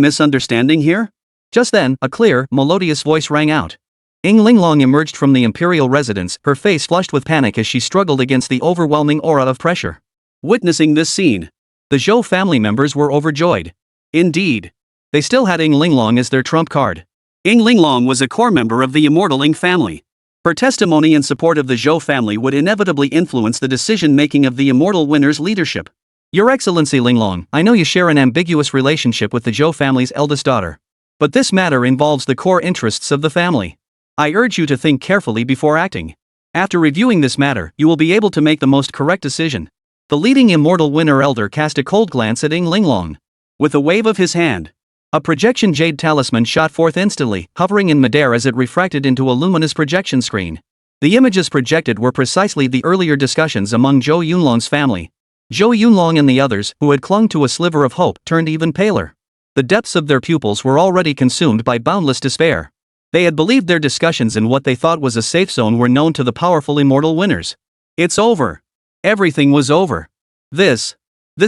Speaker 1: misunderstanding here?
Speaker 2: Just then, a clear, melodious voice rang out. Ying Linglong emerged from the imperial residence, her face flushed with panic as she struggled against the overwhelming aura of pressure.
Speaker 1: Witnessing this scene,
Speaker 2: the Zhou family members were overjoyed.
Speaker 1: Indeed.
Speaker 2: They still had Ying Linglong as their trump card.
Speaker 1: Ying Linglong was a core member of the immortal Ying family. Her testimony in support of the Zhou family would inevitably influence the decision-making of the immortal winner's leadership.
Speaker 2: Your Excellency Linglong, I know you share an ambiguous relationship with the Zhou family's eldest daughter. But this matter involves the core interests of the family. I urge you to think carefully before acting. After reviewing this matter, you will be able to make the most correct decision. The leading immortal winner elder cast a cold glance at Ying Linglong.
Speaker 1: With a wave of his hand,
Speaker 2: a projection jade talisman shot forth instantly, hovering in midair as it refracted into a luminous projection screen. The images projected were precisely the earlier discussions among Zhou Yunlong's family. Zhou Yunlong and the others, who had clung to a sliver of hope, turned even paler. The depths of their pupils were already consumed by boundless despair. They had believed their discussions in what they thought was a safe zone were known to the powerful immortal winners.
Speaker 1: It's over. Everything was over. This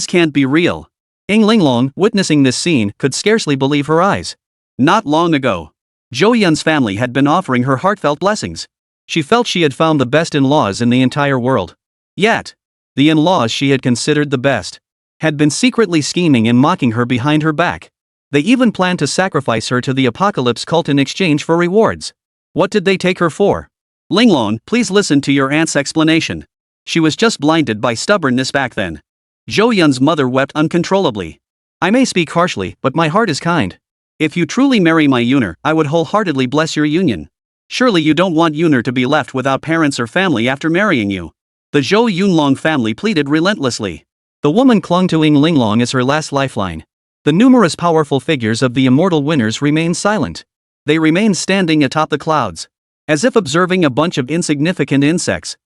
Speaker 1: can't be real.
Speaker 2: Ying Linglong, witnessing this scene, could scarcely believe her eyes.
Speaker 1: Not long ago, Zhou Yun's family had been offering her heartfelt blessings. She felt she had found the best in-laws in the entire world. Yet, the in-laws she had considered the best had been secretly scheming and mocking her behind her back. They even planned to sacrifice her to the Apocalypse cult in exchange for rewards. What did they take her for? Linglong, please listen to your aunt's explanation. She was just blinded by stubbornness back then. Zhou Yun's mother wept uncontrollably.
Speaker 2: I may speak harshly, but my heart is kind.
Speaker 1: If you truly marry my Yuner, I would wholeheartedly bless your union. Surely you don't want Yuner to be left without parents or family after marrying you. The Zhou Yunlong family pleaded relentlessly.
Speaker 2: The woman clung to Ying Linglong as her last lifeline. The numerous powerful figures of the immortal winners remained silent.
Speaker 1: They remained standing atop the clouds, as if observing a bunch of insignificant insects.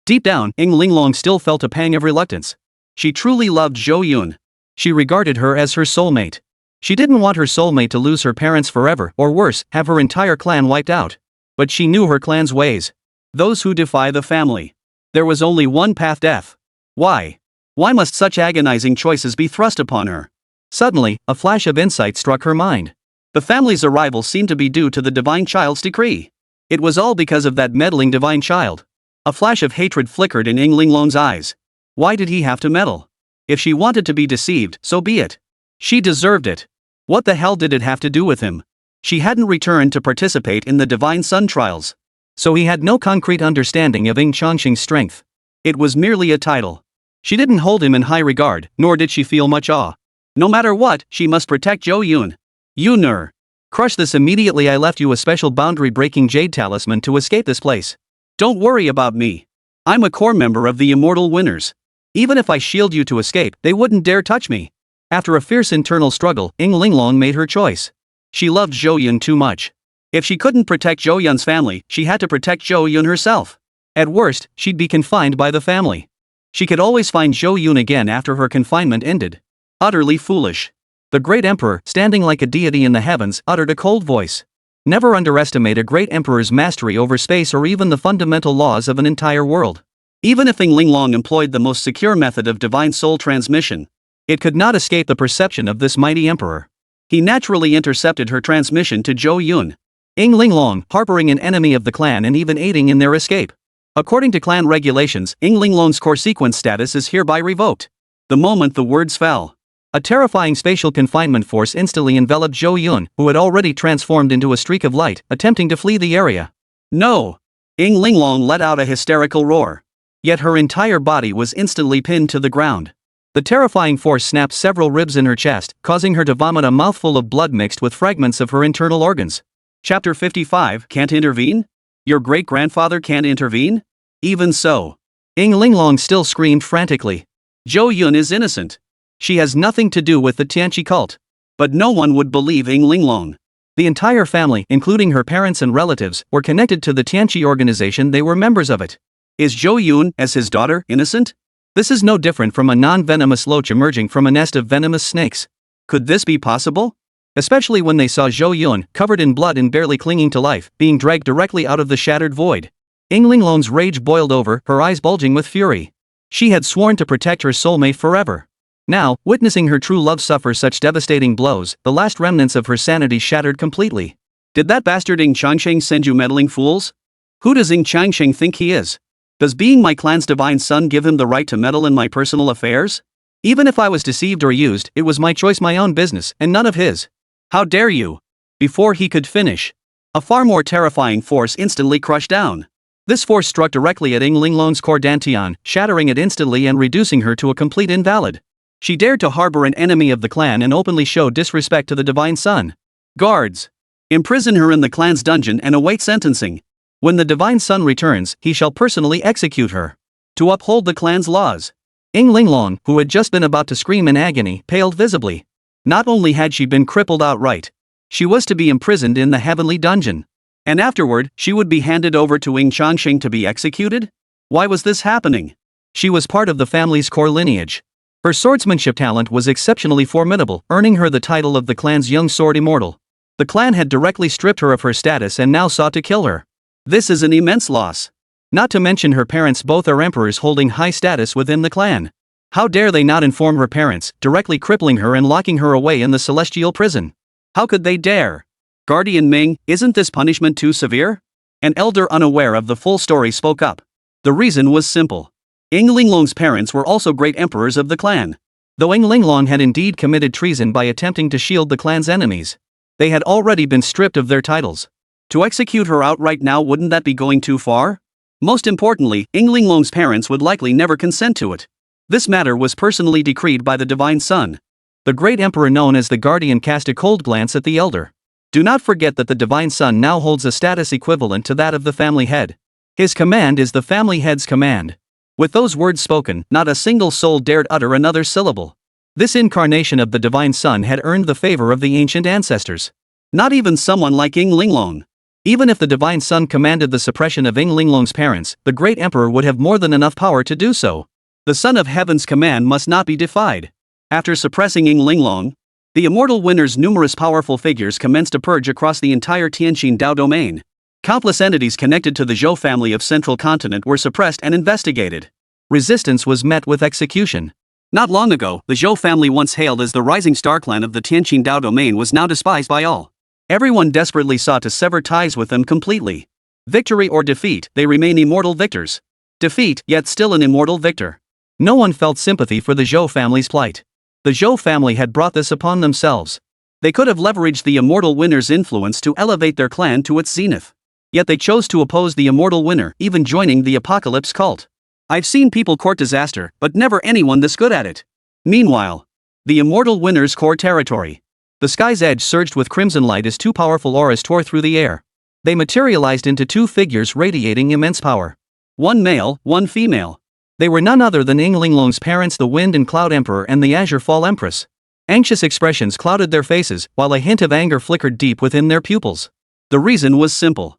Speaker 1: Deep down, Ying Linglong still felt a pang of reluctance. She truly loved Zhou Yun.
Speaker 2: She regarded her as her soulmate. She didn't want her soulmate to lose her parents forever, or worse, have her entire clan wiped out. But she knew her clan's ways.
Speaker 1: Those who defy the family. There was only one path: death. Why? Why must such agonizing choices be thrust upon her?
Speaker 2: Suddenly, a flash of insight struck her mind.
Speaker 1: The family's arrival seemed to be due to the divine child's decree. It was all because of that meddling divine child. A flash of hatred flickered in Ying Linglong's eyes. Why did he have to meddle? If she wanted to be deceived, so be it. She deserved it. What the hell did it have to do with him? She hadn't returned to participate in the divine sun trials.
Speaker 2: So he had no concrete understanding of Ying Changsheng's strength.
Speaker 1: It was merely a title. She didn't hold him in high regard, nor did she feel much awe. No matter what, she must protect Zhou Yun. Yuner.
Speaker 2: Crush this immediately. I left you a special boundary-breaking jade talisman to escape this place.
Speaker 1: Don't worry about me. I'm a core member of the immortal winners. Even if I shield you to escape, they wouldn't dare touch me. After a fierce internal struggle, Ying Linglong made her choice. She loved Zhou Yun too much. If she couldn't protect Zhou Yun's family, she had to protect Zhou Yun herself. At worst, she'd be confined by the family. She could always find Zhou Yun again after her confinement ended. Utterly foolish. The great emperor, standing like a deity in the heavens, uttered a cold voice.
Speaker 2: Never underestimate a great emperor's mastery over space or even the fundamental laws of an entire world.
Speaker 1: Even if Ying Linglong employed the most secure method of divine soul transmission,
Speaker 2: it could not escape the perception of this mighty emperor.
Speaker 1: He naturally intercepted her transmission to Zhou Yun.
Speaker 2: Ying Linglong, harboring an enemy of the clan and even aiding in their escape. According to clan regulations, Ying Linglong's core sequence status is hereby revoked.
Speaker 1: The moment the words fell,
Speaker 2: a terrifying spatial confinement force instantly enveloped Zhou Yun, who had already transformed into a streak of light, attempting to flee the area.
Speaker 1: No! Ying Linglong let out a hysterical roar.
Speaker 2: Yet her entire body was instantly pinned to the ground. The terrifying force snapped several ribs in her chest, causing her to vomit a mouthful of blood mixed with fragments of her internal organs.
Speaker 1: Chapter 55, Can't intervene? Your great-grandfather can't intervene? Even so,
Speaker 2: Ying Linglong still screamed frantically.
Speaker 1: Zhou Yun is innocent.
Speaker 2: She has nothing to do with the Tianqi cult.
Speaker 1: But no one would believe Ying Linglong.
Speaker 2: The entire family, including her parents and relatives, were connected to the Tianqi organization. They were members of it.
Speaker 1: Is Zhou Yun, as his daughter, innocent?
Speaker 2: This is no different from a non-venomous loach emerging from a nest of venomous snakes.
Speaker 1: Could this be possible?
Speaker 2: Especially when they saw Zhou Yun, covered in blood and barely clinging to life, being dragged directly out of the shattered void. Ying Linglong's rage boiled over, her eyes bulging with fury. She had sworn to protect her soulmate forever. Now, witnessing her true love suffer such devastating blows, the last remnants of her sanity shattered completely.
Speaker 1: Did that bastard Ying Changsheng send you meddling fools? Who does Ying Changsheng think he is? Does being my clan's divine son give him the right to meddle in my personal affairs?
Speaker 2: Even if I was deceived or used, it was my choice, my own business, and none of his.
Speaker 1: How dare you? Before he could finish, a far more terrifying force instantly crushed down. This force struck directly at Ying Linglong's core dantian, shattering it instantly and reducing her to a complete invalid. She dared to harbor an enemy of the clan and openly show disrespect to the divine son. Guards! Imprison her in the clan's dungeon and await sentencing. When the divine son returns, he shall personally execute her. To uphold the clan's laws.
Speaker 2: Ying Linglong, who had just been about to scream in agony, paled visibly. Not only had she been crippled outright, she was to be imprisoned in the heavenly dungeon.
Speaker 1: And afterward, she would be handed over to Ying Changsheng to be executed? Why was this happening?
Speaker 2: She was part of the family's core lineage. Her swordsmanship talent was exceptionally formidable, earning her the title of the clan's young sword immortal. The clan had directly stripped her of her status and now sought to kill her.
Speaker 1: This is an immense loss.
Speaker 2: Not to mention her parents both are emperors holding high status within the clan. How dare they not inform her parents, directly crippling her and locking her away in the celestial prison?
Speaker 1: How could they dare? Guardian Ming, isn't this punishment too severe? An elder unaware of the full story spoke up. The reason was simple. Ying Linglong's parents were also great emperors of the clan.
Speaker 2: Though Ying Linglong had indeed committed treason by attempting to shield the clan's enemies, they had already been stripped of their titles.
Speaker 1: To execute her outright now, wouldn't that be going too far? Most importantly, Ying Linglong's parents would likely never consent to it. This matter was personally decreed by the divine son.
Speaker 2: The great emperor known as the Guardian cast a cold glance at the elder. Do not forget that the divine son now holds a status equivalent to that of the family head. His command is the family head's command. With those words spoken, not a single soul dared utter another syllable. This incarnation of the divine son had earned the favor of the ancient ancestors.
Speaker 1: Not even someone like Ying Linglong.
Speaker 2: Even if the divine son commanded the suppression of Ying Linglong's parents, the great emperor would have more than enough power to do so.
Speaker 1: The son of heaven's command must not be defied. After suppressing Ying Linglong, the immortal winner's numerous powerful figures commenced a purge across the entire Tianqin Dao domain. Countless entities connected to the Zhou family of Central Continent were suppressed and investigated.
Speaker 2: Resistance was met with execution.
Speaker 1: Not long ago, the Zhou family, once hailed as the rising star clan of the Tianqin Dao domain, was now despised by all. Everyone desperately sought to sever ties with them completely. Victory or defeat, they remain immortal victors. Defeat, yet still an immortal victor.
Speaker 2: No one felt sympathy for the Zhou family's plight. The Zhou family had brought this upon themselves. They could have leveraged the immortal winner's influence to elevate their clan to its zenith. Yet they chose to oppose the immortal winner, even joining the apocalypse cult. I've seen people court disaster, but never anyone this good at it. Meanwhile, the immortal winner's core territory. The sky's edge surged with crimson light as two powerful auras tore through the air. They materialized into two figures radiating immense power. One male, one female. They were none other than Ying Linglong's parents, the Wind and Cloud Emperor and the Azure Fall Empress. Anxious expressions clouded their faces, while a hint of anger flickered deep within their pupils. The reason was simple.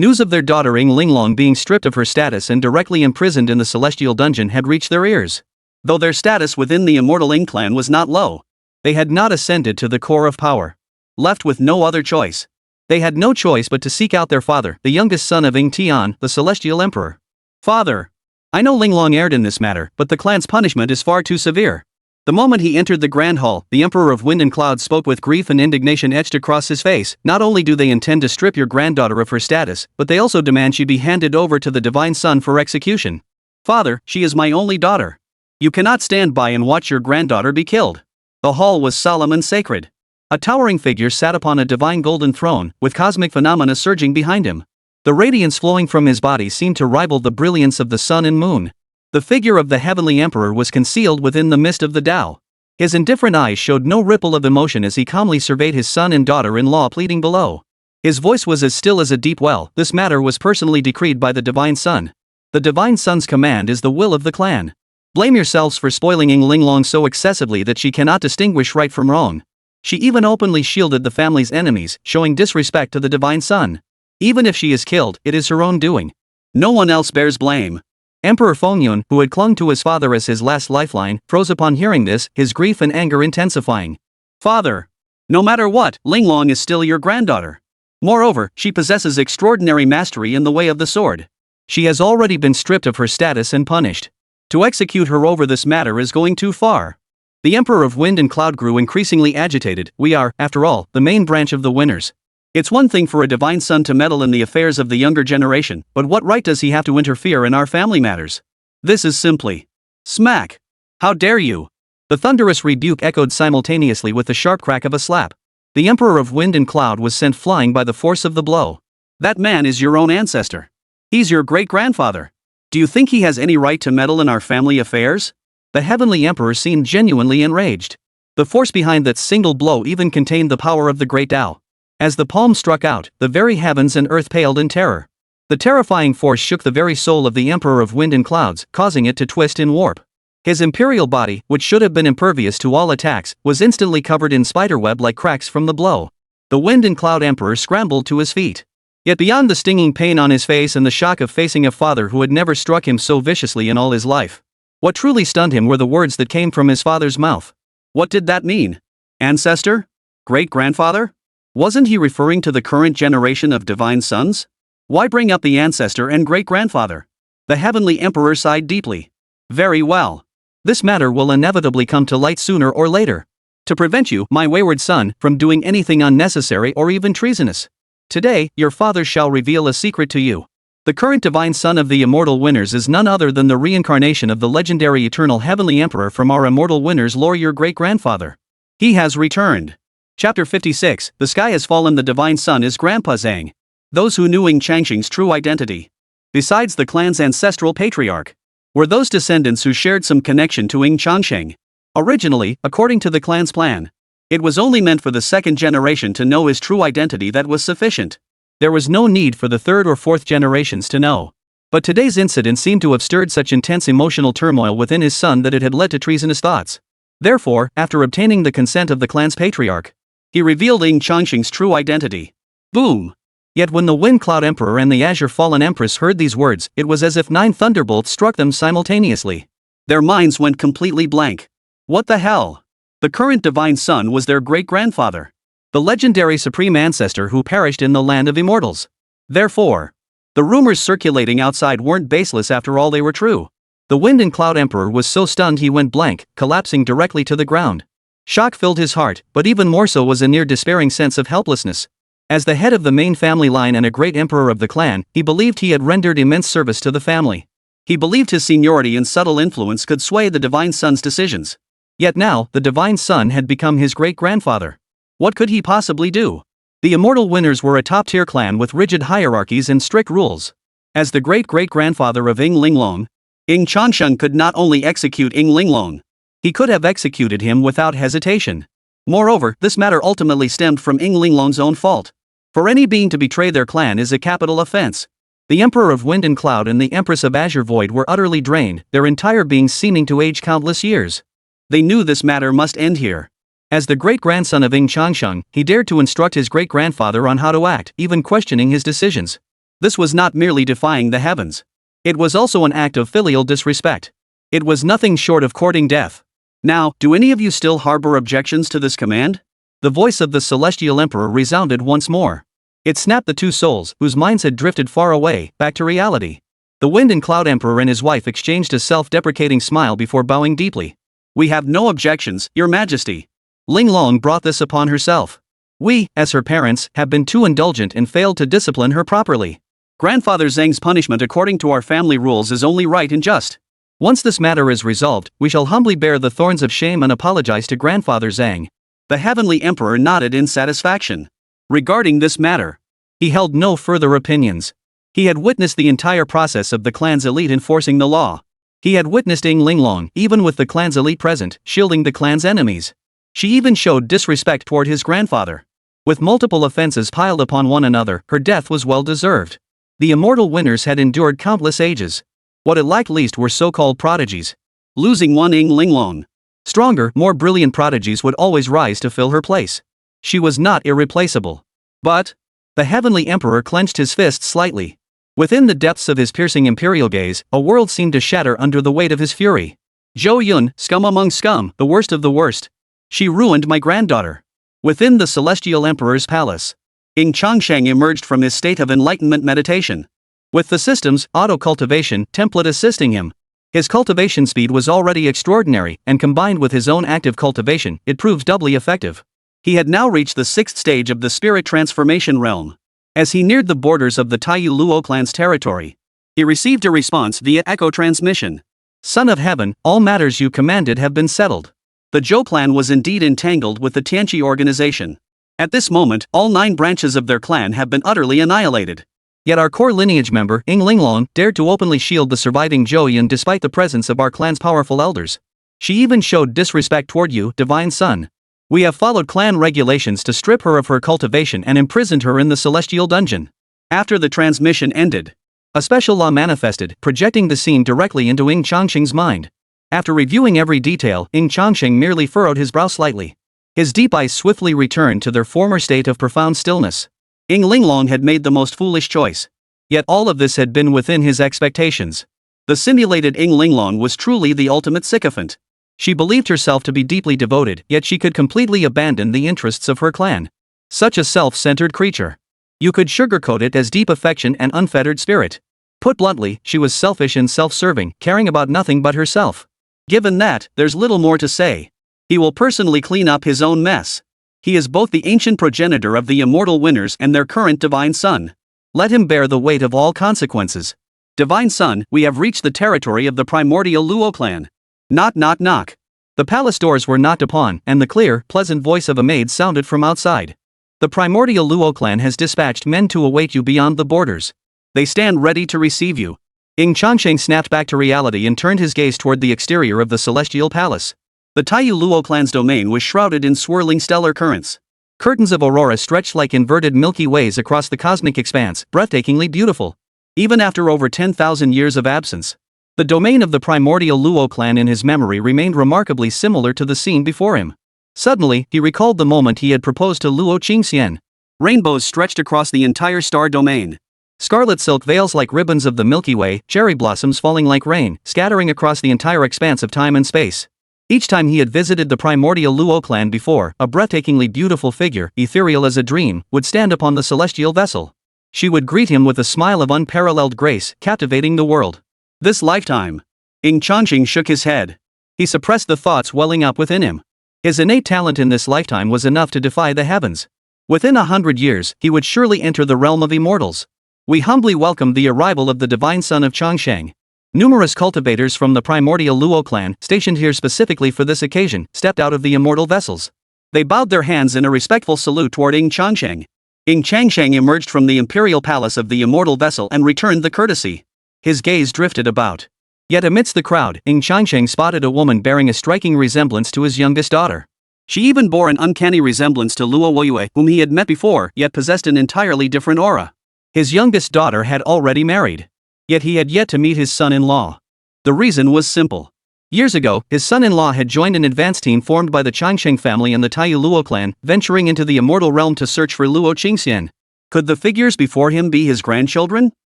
Speaker 2: News of their daughter Ying Linglong being stripped of her status and directly imprisoned in the celestial dungeon had reached their ears. Though their status within the immortal Ying clan was not low, they had not ascended to the core of power. Left with no other choice, They had no choice but to seek out their father, the youngest son of Ying Tian, the Celestial Emperor. Father! I know Linglong erred in this matter, but the clan's punishment is far too severe. The moment he entered the Grand Hall, the Emperor of Wind and Cloud spoke with grief and indignation etched across his face. Not only do they intend to strip your granddaughter of her status, but they also demand she be handed over to the Divine Sun for execution. Father, she is my only daughter. You cannot stand by and watch your granddaughter be killed. The hall was solemn and sacred. A towering figure sat upon a divine golden throne, with cosmic phenomena surging behind him. The radiance flowing from his body seemed to rival the brilliance of the sun and moon. The figure of the heavenly emperor was concealed within the mist of the Tao. His indifferent eyes showed no ripple of emotion as he calmly surveyed his son and daughter-in-law pleading below. His voice was as still as a deep well. This matter was personally decreed by the Divine Sun. The Divine Sun's command is the will of the clan. Blame yourselves for spoiling Ying Linglong so excessively that she cannot distinguish right from wrong. She even openly shielded the family's enemies, showing disrespect to the Divine Sun. Even if she is killed, it is her own doing. No one else bears blame. Emperor Fengyun, who had clung to his father as his last lifeline, froze upon hearing this, his grief and anger intensifying. Father! No matter what, Linglong is still your granddaughter. Moreover, she possesses extraordinary mastery in the way of the sword. She has already been stripped of her status and punished. To execute her over this matter is going too far. The Emperor of Wind and Cloud grew increasingly agitated. We are, after all, the main branch of the winners. It's one thing for a Divine Son to meddle in the affairs of the younger generation, but what right does he have to interfere in our family matters? This is simply smack. How dare you? The thunderous rebuke echoed simultaneously with the sharp crack of a slap. The Emperor of Wind and Cloud was sent flying by the force of the blow. That man is your own ancestor. He's your great-grandfather. Do you think he has any right to meddle in our family affairs? The Heavenly Emperor seemed genuinely enraged. The force behind that single blow even contained the power of the Great Tao. As the palm struck out, the very heavens and earth paled in terror. The terrifying force shook the very soul of the Emperor of Wind and Clouds, causing it to twist and warp. His imperial body, which should have been impervious to all attacks, was instantly covered in spiderweb-like cracks from the blow. The Wind and Cloud Emperor scrambled to his feet. Yet beyond the stinging pain on his face and the shock of facing a father who had never struck him so viciously in all his life, what truly stunned him were the words that came from his father's mouth. What did that mean? Ancestor? Great-grandfather? Wasn't he referring to the current generation of divine sons? Why bring up the ancestor and great-grandfather? The Heavenly Emperor sighed deeply. Very well. This matter will inevitably come to light sooner or later. To prevent you, my wayward son, from doing anything unnecessary or even treasonous. Today, your father shall reveal a secret to you. The current divine son of the immortal winners is none other than the reincarnation of the legendary eternal Heavenly Emperor from our immortal winners lore, your great-grandfather. He has returned. Chapter 56, The Sky Has Fallen. The Divine Sun is Grandpa Zhang. Those who knew Ying Changsheng's true identity, besides the clan's ancestral patriarch, were those descendants who shared some connection to Ying Changsheng. Originally, according to the clan's plan, it was only meant for the second generation to know his true identity. That was sufficient. There was no need for the third or fourth generations to know. But today's incident seemed to have stirred such intense emotional turmoil within his son that it had led to treasonous thoughts. Therefore, after obtaining the consent of the clan's patriarch, he revealed Ying Changsheng's true identity. Boom! Yet when the Wind Cloud Emperor and the Azure Fallen Empress heard these words, it was as if 9 thunderbolts struck them simultaneously. Their minds went completely blank. What the hell? The current divine son was their great-grandfather, the legendary supreme ancestor who perished in the land of immortals. Therefore, the rumors circulating outside weren't baseless. After all, they were true. The Wind and Cloud Emperor was so stunned he went blank, collapsing directly to the ground. Shock filled his heart, but even more so was a near-despairing sense of helplessness. As the head of the main family line and a great emperor of the clan, he believed he had rendered immense service to the family. He believed his seniority and subtle influence could sway the divine son's decisions. Yet now, the divine son had become his great-grandfather. What could he possibly do? The immortal winners were a top-tier clan with rigid hierarchies and strict rules. As the great-great-grandfather of Ying Linglong, Ying Changsheng could not only execute Ying Linglong, he could have executed him without hesitation. Moreover, this matter ultimately stemmed from Ying Linglong's own fault. For any being to betray their clan is a capital offense. The Emperor of Wind and Cloud and the Empress of Azure Void were utterly drained, their entire beings seeming to age countless years. They knew this matter must end here. As the great-grandson of Ying Changsheng, he dared to instruct his great-grandfather on how to act, even questioning his decisions. This was not merely defying the heavens. It was also an act of filial disrespect. It was nothing short of courting death. Now, do any of you still harbor objections to this command? The voice of the Celestial Emperor resounded once more. It snapped the two souls, whose minds had drifted far away, back to reality. The Wind and Cloud Emperor and his wife exchanged a self-deprecating smile before bowing deeply.
Speaker 1: We have no objections, Your Majesty.
Speaker 2: Linglong brought this upon herself. We, as her parents, have been too indulgent and failed to discipline her properly.
Speaker 1: Grandfather Zhang's punishment according to our family rules is only right and just.
Speaker 2: Once this matter is resolved, we shall humbly bear the thorns of shame and apologize to Grandfather Zhang.
Speaker 1: The Heavenly Emperor nodded in satisfaction. Regarding this matter,
Speaker 2: he held no further opinions. He had witnessed the entire process of the clan's elite enforcing the law. He had witnessed Ying Linglong, even with the clan's elite present, shielding the clan's enemies. She even showed disrespect toward his grandfather. With multiple offenses piled upon one another, her death was well deserved. The immortal winners had endured countless ages. What it lacked least were so-called prodigies.
Speaker 1: Losing one Ying Linglong.
Speaker 2: Stronger, more brilliant prodigies would always rise to fill her place. She was not irreplaceable.
Speaker 1: But
Speaker 2: the Heavenly Emperor clenched his fists slightly. Within the depths of his piercing imperial gaze, a world seemed to shatter under the weight of his fury.
Speaker 1: Zhou Yun, scum among scum, the worst of the worst. She ruined my granddaughter. Within the Celestial Emperor's palace, Ying Changsheng emerged from his state of enlightenment meditation. With the system's auto-cultivation template assisting him, his cultivation speed was already extraordinary, and combined with his own active cultivation, it proved doubly effective. He had now reached the 6th stage of the spirit transformation realm. As he neared the borders of the Taiyu Luo clan's territory, he received a response via echo transmission.
Speaker 2: Son of Heaven, all matters you commanded have been settled.
Speaker 1: The Zhou clan was indeed entangled with the Tianqi organization. At this moment, all 9 branches of their clan have been utterly annihilated.
Speaker 2: Yet our core lineage member, Ying Linglong, dared to openly shield the surviving Zhou Yun despite the presence of our clan's powerful elders. She even showed disrespect toward you, Divine Son. We have followed clan regulations to strip her of her cultivation and imprisoned her in the celestial dungeon.
Speaker 1: After the transmission ended,
Speaker 2: a special law manifested, projecting the scene directly into Ying Changsheng's mind. After reviewing every detail, Ying Changsheng merely furrowed his brow slightly. His deep eyes swiftly returned to their former state of profound stillness.
Speaker 1: Ying Linglong had made the most foolish choice.
Speaker 2: Yet all of this had been within his expectations.
Speaker 1: The simulated Ying Linglong was truly the ultimate sycophant.
Speaker 2: She believed herself to be deeply devoted, yet she could completely abandon the interests of her clan. Such a self-centered creature. You could sugarcoat it as deep affection and unfettered spirit. Put bluntly, she was selfish and self-serving, caring about nothing but herself.
Speaker 1: Given that, there's little more to say. He will personally clean up his own mess. He is both the ancient progenitor of the immortal winners and their current divine son.
Speaker 2: Let him bear the weight of all consequences.
Speaker 1: Divine Son, we have reached the territory of the primordial Luo clan. Knock knock knock.
Speaker 2: The palace doors were knocked upon, and the clear, pleasant voice of a maid sounded from outside. The primordial Luo clan has dispatched men to await you beyond the borders.
Speaker 1: They stand ready to receive you.
Speaker 2: Ying Changsheng snapped back to reality and turned his gaze toward the exterior of the celestial palace.
Speaker 1: The Taiyu Luo clan's domain was shrouded in swirling stellar currents.
Speaker 2: Curtains of aurora stretched like inverted Milky Ways across the cosmic expanse, breathtakingly beautiful. Even after over 10,000 years of absence, the domain of the primordial Luo clan in his memory remained remarkably similar to the scene before him. Suddenly, he recalled the moment he had proposed to Luo Qingxian.
Speaker 1: Rainbows stretched across the entire star domain.
Speaker 2: Scarlet silk veils like ribbons of the Milky Way, cherry blossoms falling like rain, scattering across the entire expanse of time and space. Each time he had visited the primordial Luo clan before, a breathtakingly beautiful figure, ethereal as a dream, would stand upon the celestial vessel. She would greet him with a smile of unparalleled grace, captivating the world.
Speaker 1: This lifetime. Ying Changsheng shook his head.
Speaker 2: He suppressed the thoughts welling up within him. His innate talent in this lifetime was enough to defy the heavens. Within 100 years, he would surely enter the realm of immortals. We humbly welcome the arrival of the divine son of Changsheng. Numerous cultivators from the primordial Luo clan, stationed here specifically for this occasion, stepped out of the immortal vessels.
Speaker 1: They bowed their hands in a respectful salute toward Ying Changsheng. Ying Changsheng emerged from the imperial palace of the immortal vessel and returned the courtesy.
Speaker 2: His gaze drifted about. Yet amidst the crowd, Ying Changsheng spotted a woman bearing a striking resemblance to his youngest daughter.
Speaker 1: She even bore an uncanny resemblance to Luo Woyue, whom he had met before, yet possessed an entirely different aura.
Speaker 2: His youngest daughter had already married. Yet he had yet to meet his son-in-law. The reason was simple. Years ago, his son-in-law had joined an advance team formed by the Changsheng family and the Taiyu Luo clan, venturing into the immortal realm to search for Luo Qingxian.
Speaker 1: Could the figures before him be his grandchildren?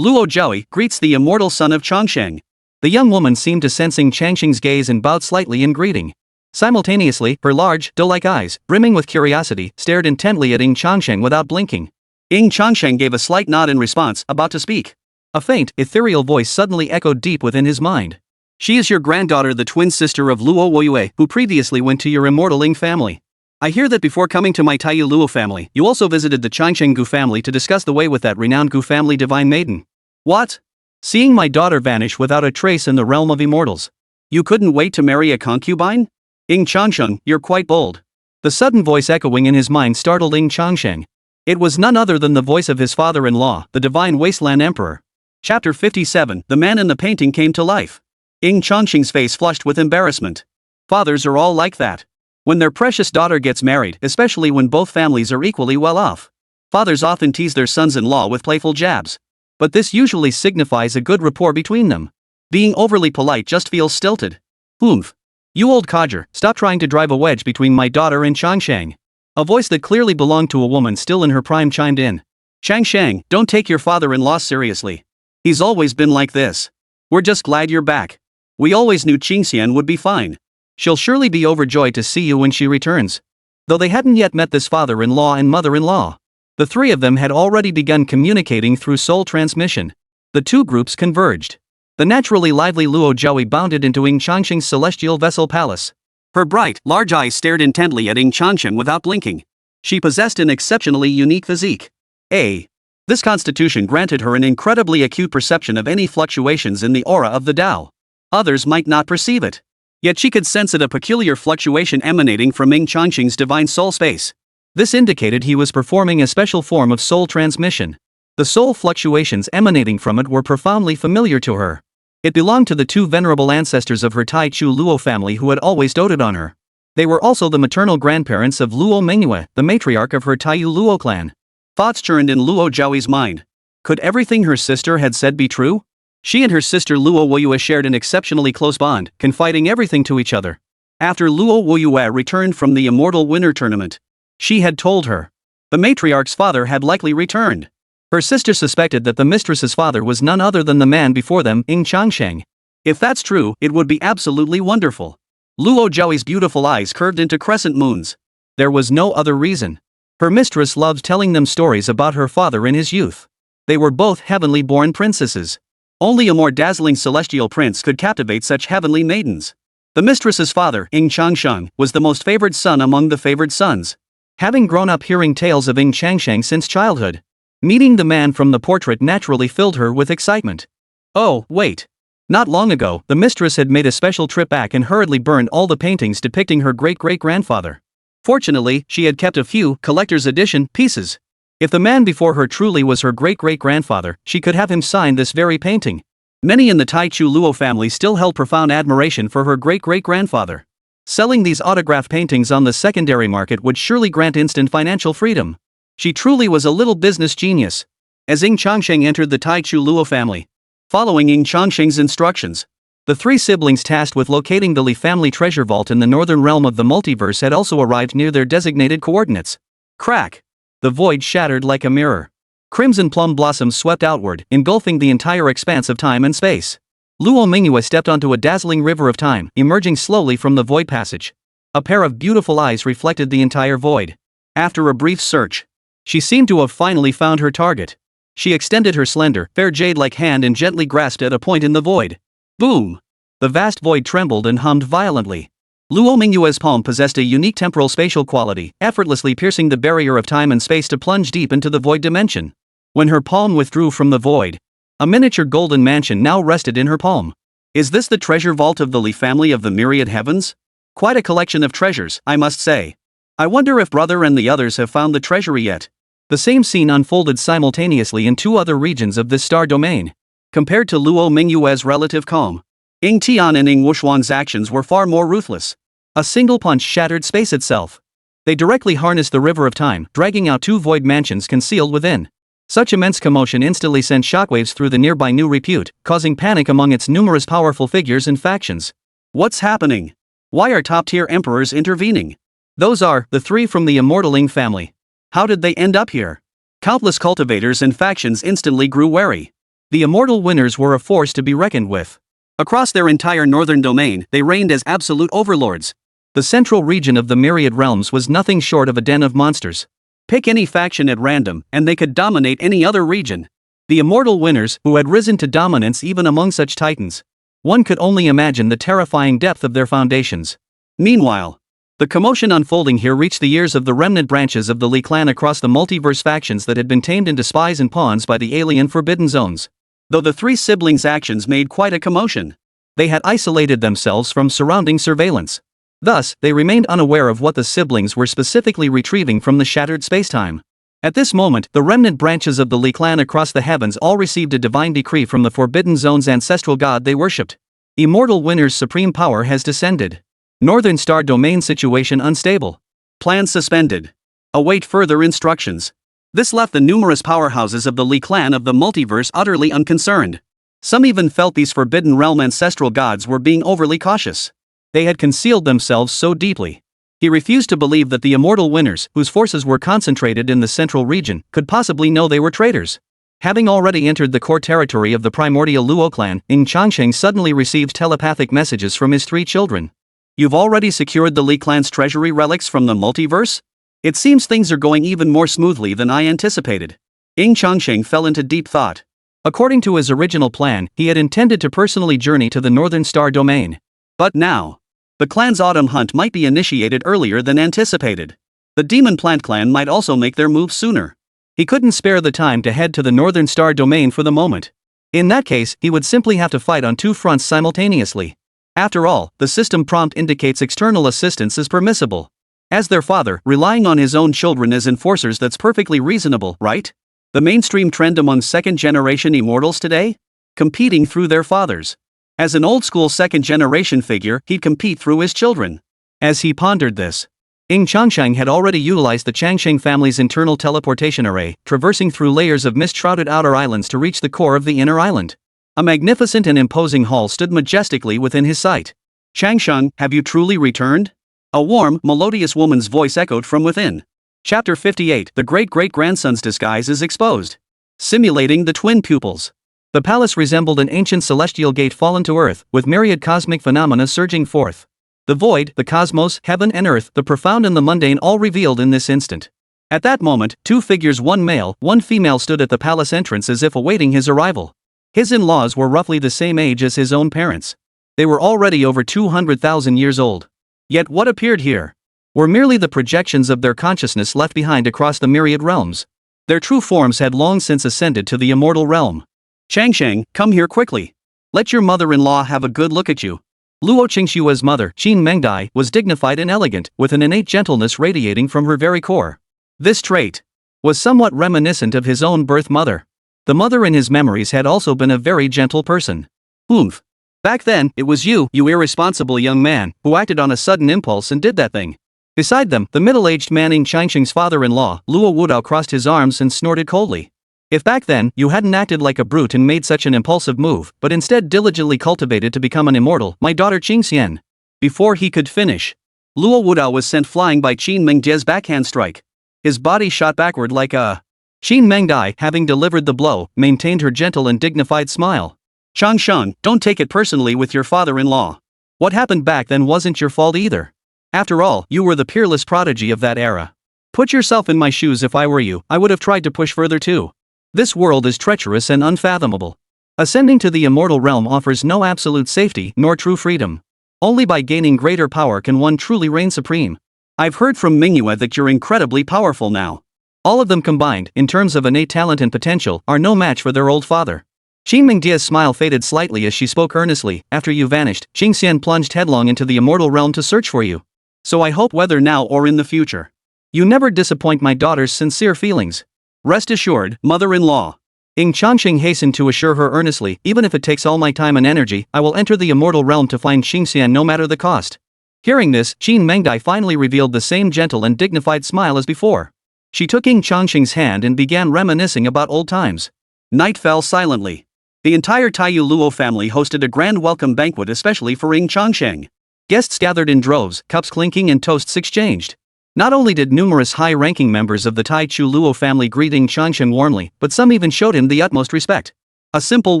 Speaker 1: Luo Zhaoi greets the immortal son of Changsheng.
Speaker 2: The young woman seemed to sensing Changsheng's gaze and bowed slightly in greeting. Simultaneously, her large, doe-like eyes, brimming with curiosity, stared intently at Ying Changsheng without blinking.
Speaker 1: Ying Changsheng gave a slight nod in response, about to speak.
Speaker 2: A faint, ethereal voice suddenly echoed deep within his mind.
Speaker 1: She is your granddaughter, the twin sister of Luo Qingxian, who previously went to your immortal Ying family. I hear that before coming to my Taiyu Luo family, you also visited the Changsheng Gu family to discuss the way with that renowned Gu family divine maiden.
Speaker 2: What? Seeing my daughter vanish without a trace in the realm of immortals.
Speaker 1: You couldn't wait to marry a concubine? Ying Changsheng, you're quite bold.
Speaker 2: The sudden voice echoing in his mind startled Ying Changsheng. It was none other than the voice of his father-in-law, the divine wasteland emperor.
Speaker 1: Chapter 57, The Man in the Painting Came to Life. Ying Changsheng's face flushed with embarrassment. Fathers are all like that. When their precious daughter gets married, especially when both families are equally well off, fathers often tease their sons-in-law with playful jabs. But this usually signifies a good rapport between them. Being overly polite just feels stilted. Oomph. You old codger, stop trying to drive a wedge between my daughter and Changsheng. A voice that clearly belonged to a woman still in her prime chimed in. Changsheng, don't take your father-in-law seriously. He's always been like this. We're just glad you're back. We always knew Qingxian would be fine. She'll surely be overjoyed to see you when she returns. Though they hadn't yet met this father-in-law and mother-in-law, the three of them had already begun communicating through soul transmission. The two groups converged. The naturally lively Luo Jiaoyi bounded into Ying Changsheng's celestial vessel palace. Her bright, large eyes stared intently at Ying Changsheng without blinking. She possessed an exceptionally unique physique. This constitution granted her an incredibly acute perception of any fluctuations in the aura of the Tao. Others might not perceive it. Yet she could sense a peculiar fluctuation emanating from Ying Changsheng's divine soul space.
Speaker 2: This indicated he was performing a special form of soul transmission. The soul fluctuations emanating from it were profoundly familiar to her. It belonged to the two venerable ancestors of her Tai Chu Luo family who had always doted on her. They were also the maternal grandparents of Luo Qingxian, the matriarch of her Taiyu Luo clan.
Speaker 1: Thoughts churned in Luo Jiaoyi's mind. Could everything her sister had said be true? She and her sister Luo Qingxian shared an exceptionally close bond, confiding everything to each other. After Luo Qingxian returned from the Immortal Winter Tournament, she had told her the matriarch's father had likely returned. Her sister suspected that the mistress's father was none other than the man before them, Ying Changsheng. If that's true, it would be absolutely wonderful. Luo Jiaoyi's beautiful eyes curved into crescent moons. There was no other reason. Her mistress loved telling them stories about her father in his youth. They were both heavenly born princesses. Only a more dazzling celestial prince could captivate such heavenly maidens. The mistress's father, Ying Changsheng, was the most favored son among the favored sons. Having grown up hearing tales of Ying Changsheng since childhood, meeting the man from the portrait naturally filled her with excitement. Oh, wait. Not long ago, the mistress had made a special trip back and hurriedly burned all the paintings depicting her great-great-grandfather. Fortunately, she had kept a few collector's edition pieces. If the man before her truly was her great-great-grandfather, she could have him sign this very painting. Many in the Tai Chu Luo family still held profound admiration for her great-great-grandfather. Selling these autograph paintings on the secondary market would surely grant instant financial freedom. She truly was a little business genius. As Ying Changsheng entered the Tai Chu Luo family, following Ying Changsheng's instructions, the three siblings tasked with locating the Li family treasure vault in the northern realm of the multiverse had also arrived near their designated coordinates. Crack! The void shattered like a mirror. Crimson plum blossoms swept outward, engulfing the entire expanse of time and space. Luo Qingxian stepped onto a dazzling river of time, emerging slowly from the void passage. A pair of beautiful eyes reflected the entire void. After a brief search, she seemed to have finally found her target. She extended her slender, fair jade-like hand and gently grasped at a point in the void. Boom! The vast void trembled and hummed violently. Luo Qingxian's palm possessed a unique temporal spatial quality, effortlessly piercing the barrier of time and space to plunge deep into the void dimension. When her palm withdrew from the void, a miniature golden mansion now rested in her palm. Is this the treasure vault of the Li family of the myriad heavens? Quite a collection of treasures, I must say. I wonder if brother and the others have found the treasury yet. The same scene unfolded simultaneously in two other regions of this star domain. Compared to Luo Qingxian's relative calm, Ying Tian and Ying Wuxuan's actions were far more ruthless. A single punch shattered space itself. They directly harnessed the river of time, dragging out two void mansions concealed within. Such immense commotion instantly sent shockwaves through the nearby New Repute, causing panic among its numerous powerful figures and factions. What's happening? Why are top-tier emperors intervening? Those are the three from the immortal Ying family. How did they end up here? Countless cultivators and factions instantly grew wary. The immortal winners were a force to be reckoned with. Across their entire northern domain, they reigned as absolute overlords. The central region of the myriad realms was nothing short of a den of monsters. Pick any faction at random, and they could dominate any other region.
Speaker 2: The immortal winners, who had risen to dominance even among such titans. One could only imagine the terrifying depth of their foundations.
Speaker 1: Meanwhile,
Speaker 2: the commotion unfolding here reached the ears of the remnant branches of the Li clan across the multiverse factions that had been tamed into spies and pawns by the alien forbidden zones.
Speaker 1: though the three siblings' actions made quite a commotion.
Speaker 2: They had isolated themselves from surrounding surveillance. Thus, they remained unaware of what the siblings were specifically retrieving from the shattered spacetime. At this moment, the remnant branches of the Li clan across the heavens all received a divine decree from the Forbidden Zone's ancestral god they worshipped. Immortal Winner's supreme power has descended. Northern Star Domain situation unstable.
Speaker 1: Plan suspended. Await further instructions. This left the numerous powerhouses of the Li clan of the multiverse utterly unconcerned. Some even felt these Forbidden Realm ancestral gods were being overly cautious.
Speaker 2: They had concealed themselves so deeply. He refused to believe that the immortal winners, whose forces were concentrated in the central region, could possibly know they were traitors. Having already entered the core territory of the primordial Luo clan, Ying Changsheng suddenly received telepathic messages from his 3 children.
Speaker 1: You've already secured the Li clan's treasury relics from the multiverse? It seems things are going even more smoothly than I anticipated. Ying Changsheng fell into deep thought.
Speaker 2: According to his original plan, he had intended to personally journey to the Northern Star Domain.
Speaker 1: But now, the clan's autumn hunt might be initiated earlier than anticipated. The Demon Plant clan might also make their move sooner.
Speaker 2: He couldn't spare the time to head to the Northern Star Domain for the moment. In that case, he would simply have to fight on 2 fronts simultaneously. After all, the system prompt indicates external assistance is permissible. As their father, relying on his own children as enforcers, that's perfectly reasonable, right? The mainstream trend among second-generation immortals today? Competing through their fathers. As an old-school second-generation figure, he'd compete through his children. As he pondered this, Ying Changsheng had already utilized the Changsheng family's internal teleportation array, traversing through layers of mist-shrouded outer islands to reach the core of the inner island. A magnificent and imposing hall stood majestically within his sight.
Speaker 1: Changsheng, have you truly returned? A warm, melodious woman's voice echoed from within. Chapter 58, The Great-Great-Grandson's Disguise is Exposed. Simulating the twin pupils.
Speaker 2: The palace resembled an ancient celestial gate fallen to earth, with myriad cosmic phenomena surging forth. The void, the cosmos, heaven and earth, the profound and the mundane all revealed in this instant. At that moment, 2 figures, one male, one female, stood at the palace entrance as if awaiting his arrival. His in-laws were roughly the same age as his own parents. They were already over 200,000 years old. Yet what appeared here were merely the projections of their consciousness left behind across the myriad realms. Their true forms had long since ascended to the immortal realm.
Speaker 1: Changsheng, come here quickly. Let your mother-in-law have a good look at you.
Speaker 2: Luo Qingxian's mother, Qin Mengdai, was dignified and elegant, with an innate gentleness radiating from her very core. This trait was somewhat reminiscent of his own birth mother. The mother in his memories had also been a very gentle person.
Speaker 1: Oomph. Back then, it was you irresponsible young man, who acted on a sudden impulse and did that thing.
Speaker 2: Beside them, the middle-aged man Ying Changsheng's father-in-law, Luo Wudao, crossed his arms and snorted coldly. If back then, you hadn't acted like a brute and made such an impulsive move, but instead diligently cultivated to become an immortal, my daughter Qingxian. Before he could finish,
Speaker 1: Luo Wudao was sent flying by Qin Mengdai's backhand strike. His body shot backward like a...
Speaker 2: Qin Mengdai, having delivered the blow, maintained her gentle and dignified smile.
Speaker 1: Changsheng, don't take it personally with your father-in-law.
Speaker 2: What happened back then wasn't your fault either. After all, you were the peerless prodigy of that era. Put yourself in my shoes. If I were you, I would have tried to push further too. This world is treacherous and unfathomable. Ascending to the immortal realm offers no absolute safety nor true freedom. Only by gaining greater power can one truly reign supreme.
Speaker 1: I've heard from Manhwa that you're incredibly powerful now.
Speaker 2: All of them combined, in terms of innate talent and potential, are no match for their old father. Qin Mengdia's smile faded slightly as she spoke earnestly. After you vanished, Qingxian plunged headlong into the immortal realm to search for you.
Speaker 1: So I hope, whether now or in the future,
Speaker 2: you never disappoint my daughter's sincere feelings.
Speaker 1: Rest assured, mother-in-law.
Speaker 2: Ying Changsheng hastened to assure her earnestly, even if it takes all my time and energy, I will enter the immortal realm to find Qingxian no matter the cost. Hearing this, Qin Mengdai finally revealed the same gentle and dignified smile as before. She took Ying Changsheng's hand and began reminiscing about old times.
Speaker 1: Night fell silently. The entire Taiyu Luo family hosted a grand welcome banquet especially for Ying Changsheng.
Speaker 2: Guests gathered in droves, cups clinking and toasts exchanged. Not only did numerous high-ranking members of the Taichu Luo family greet Ying Changsheng warmly, but some even showed him the utmost respect.
Speaker 1: A simple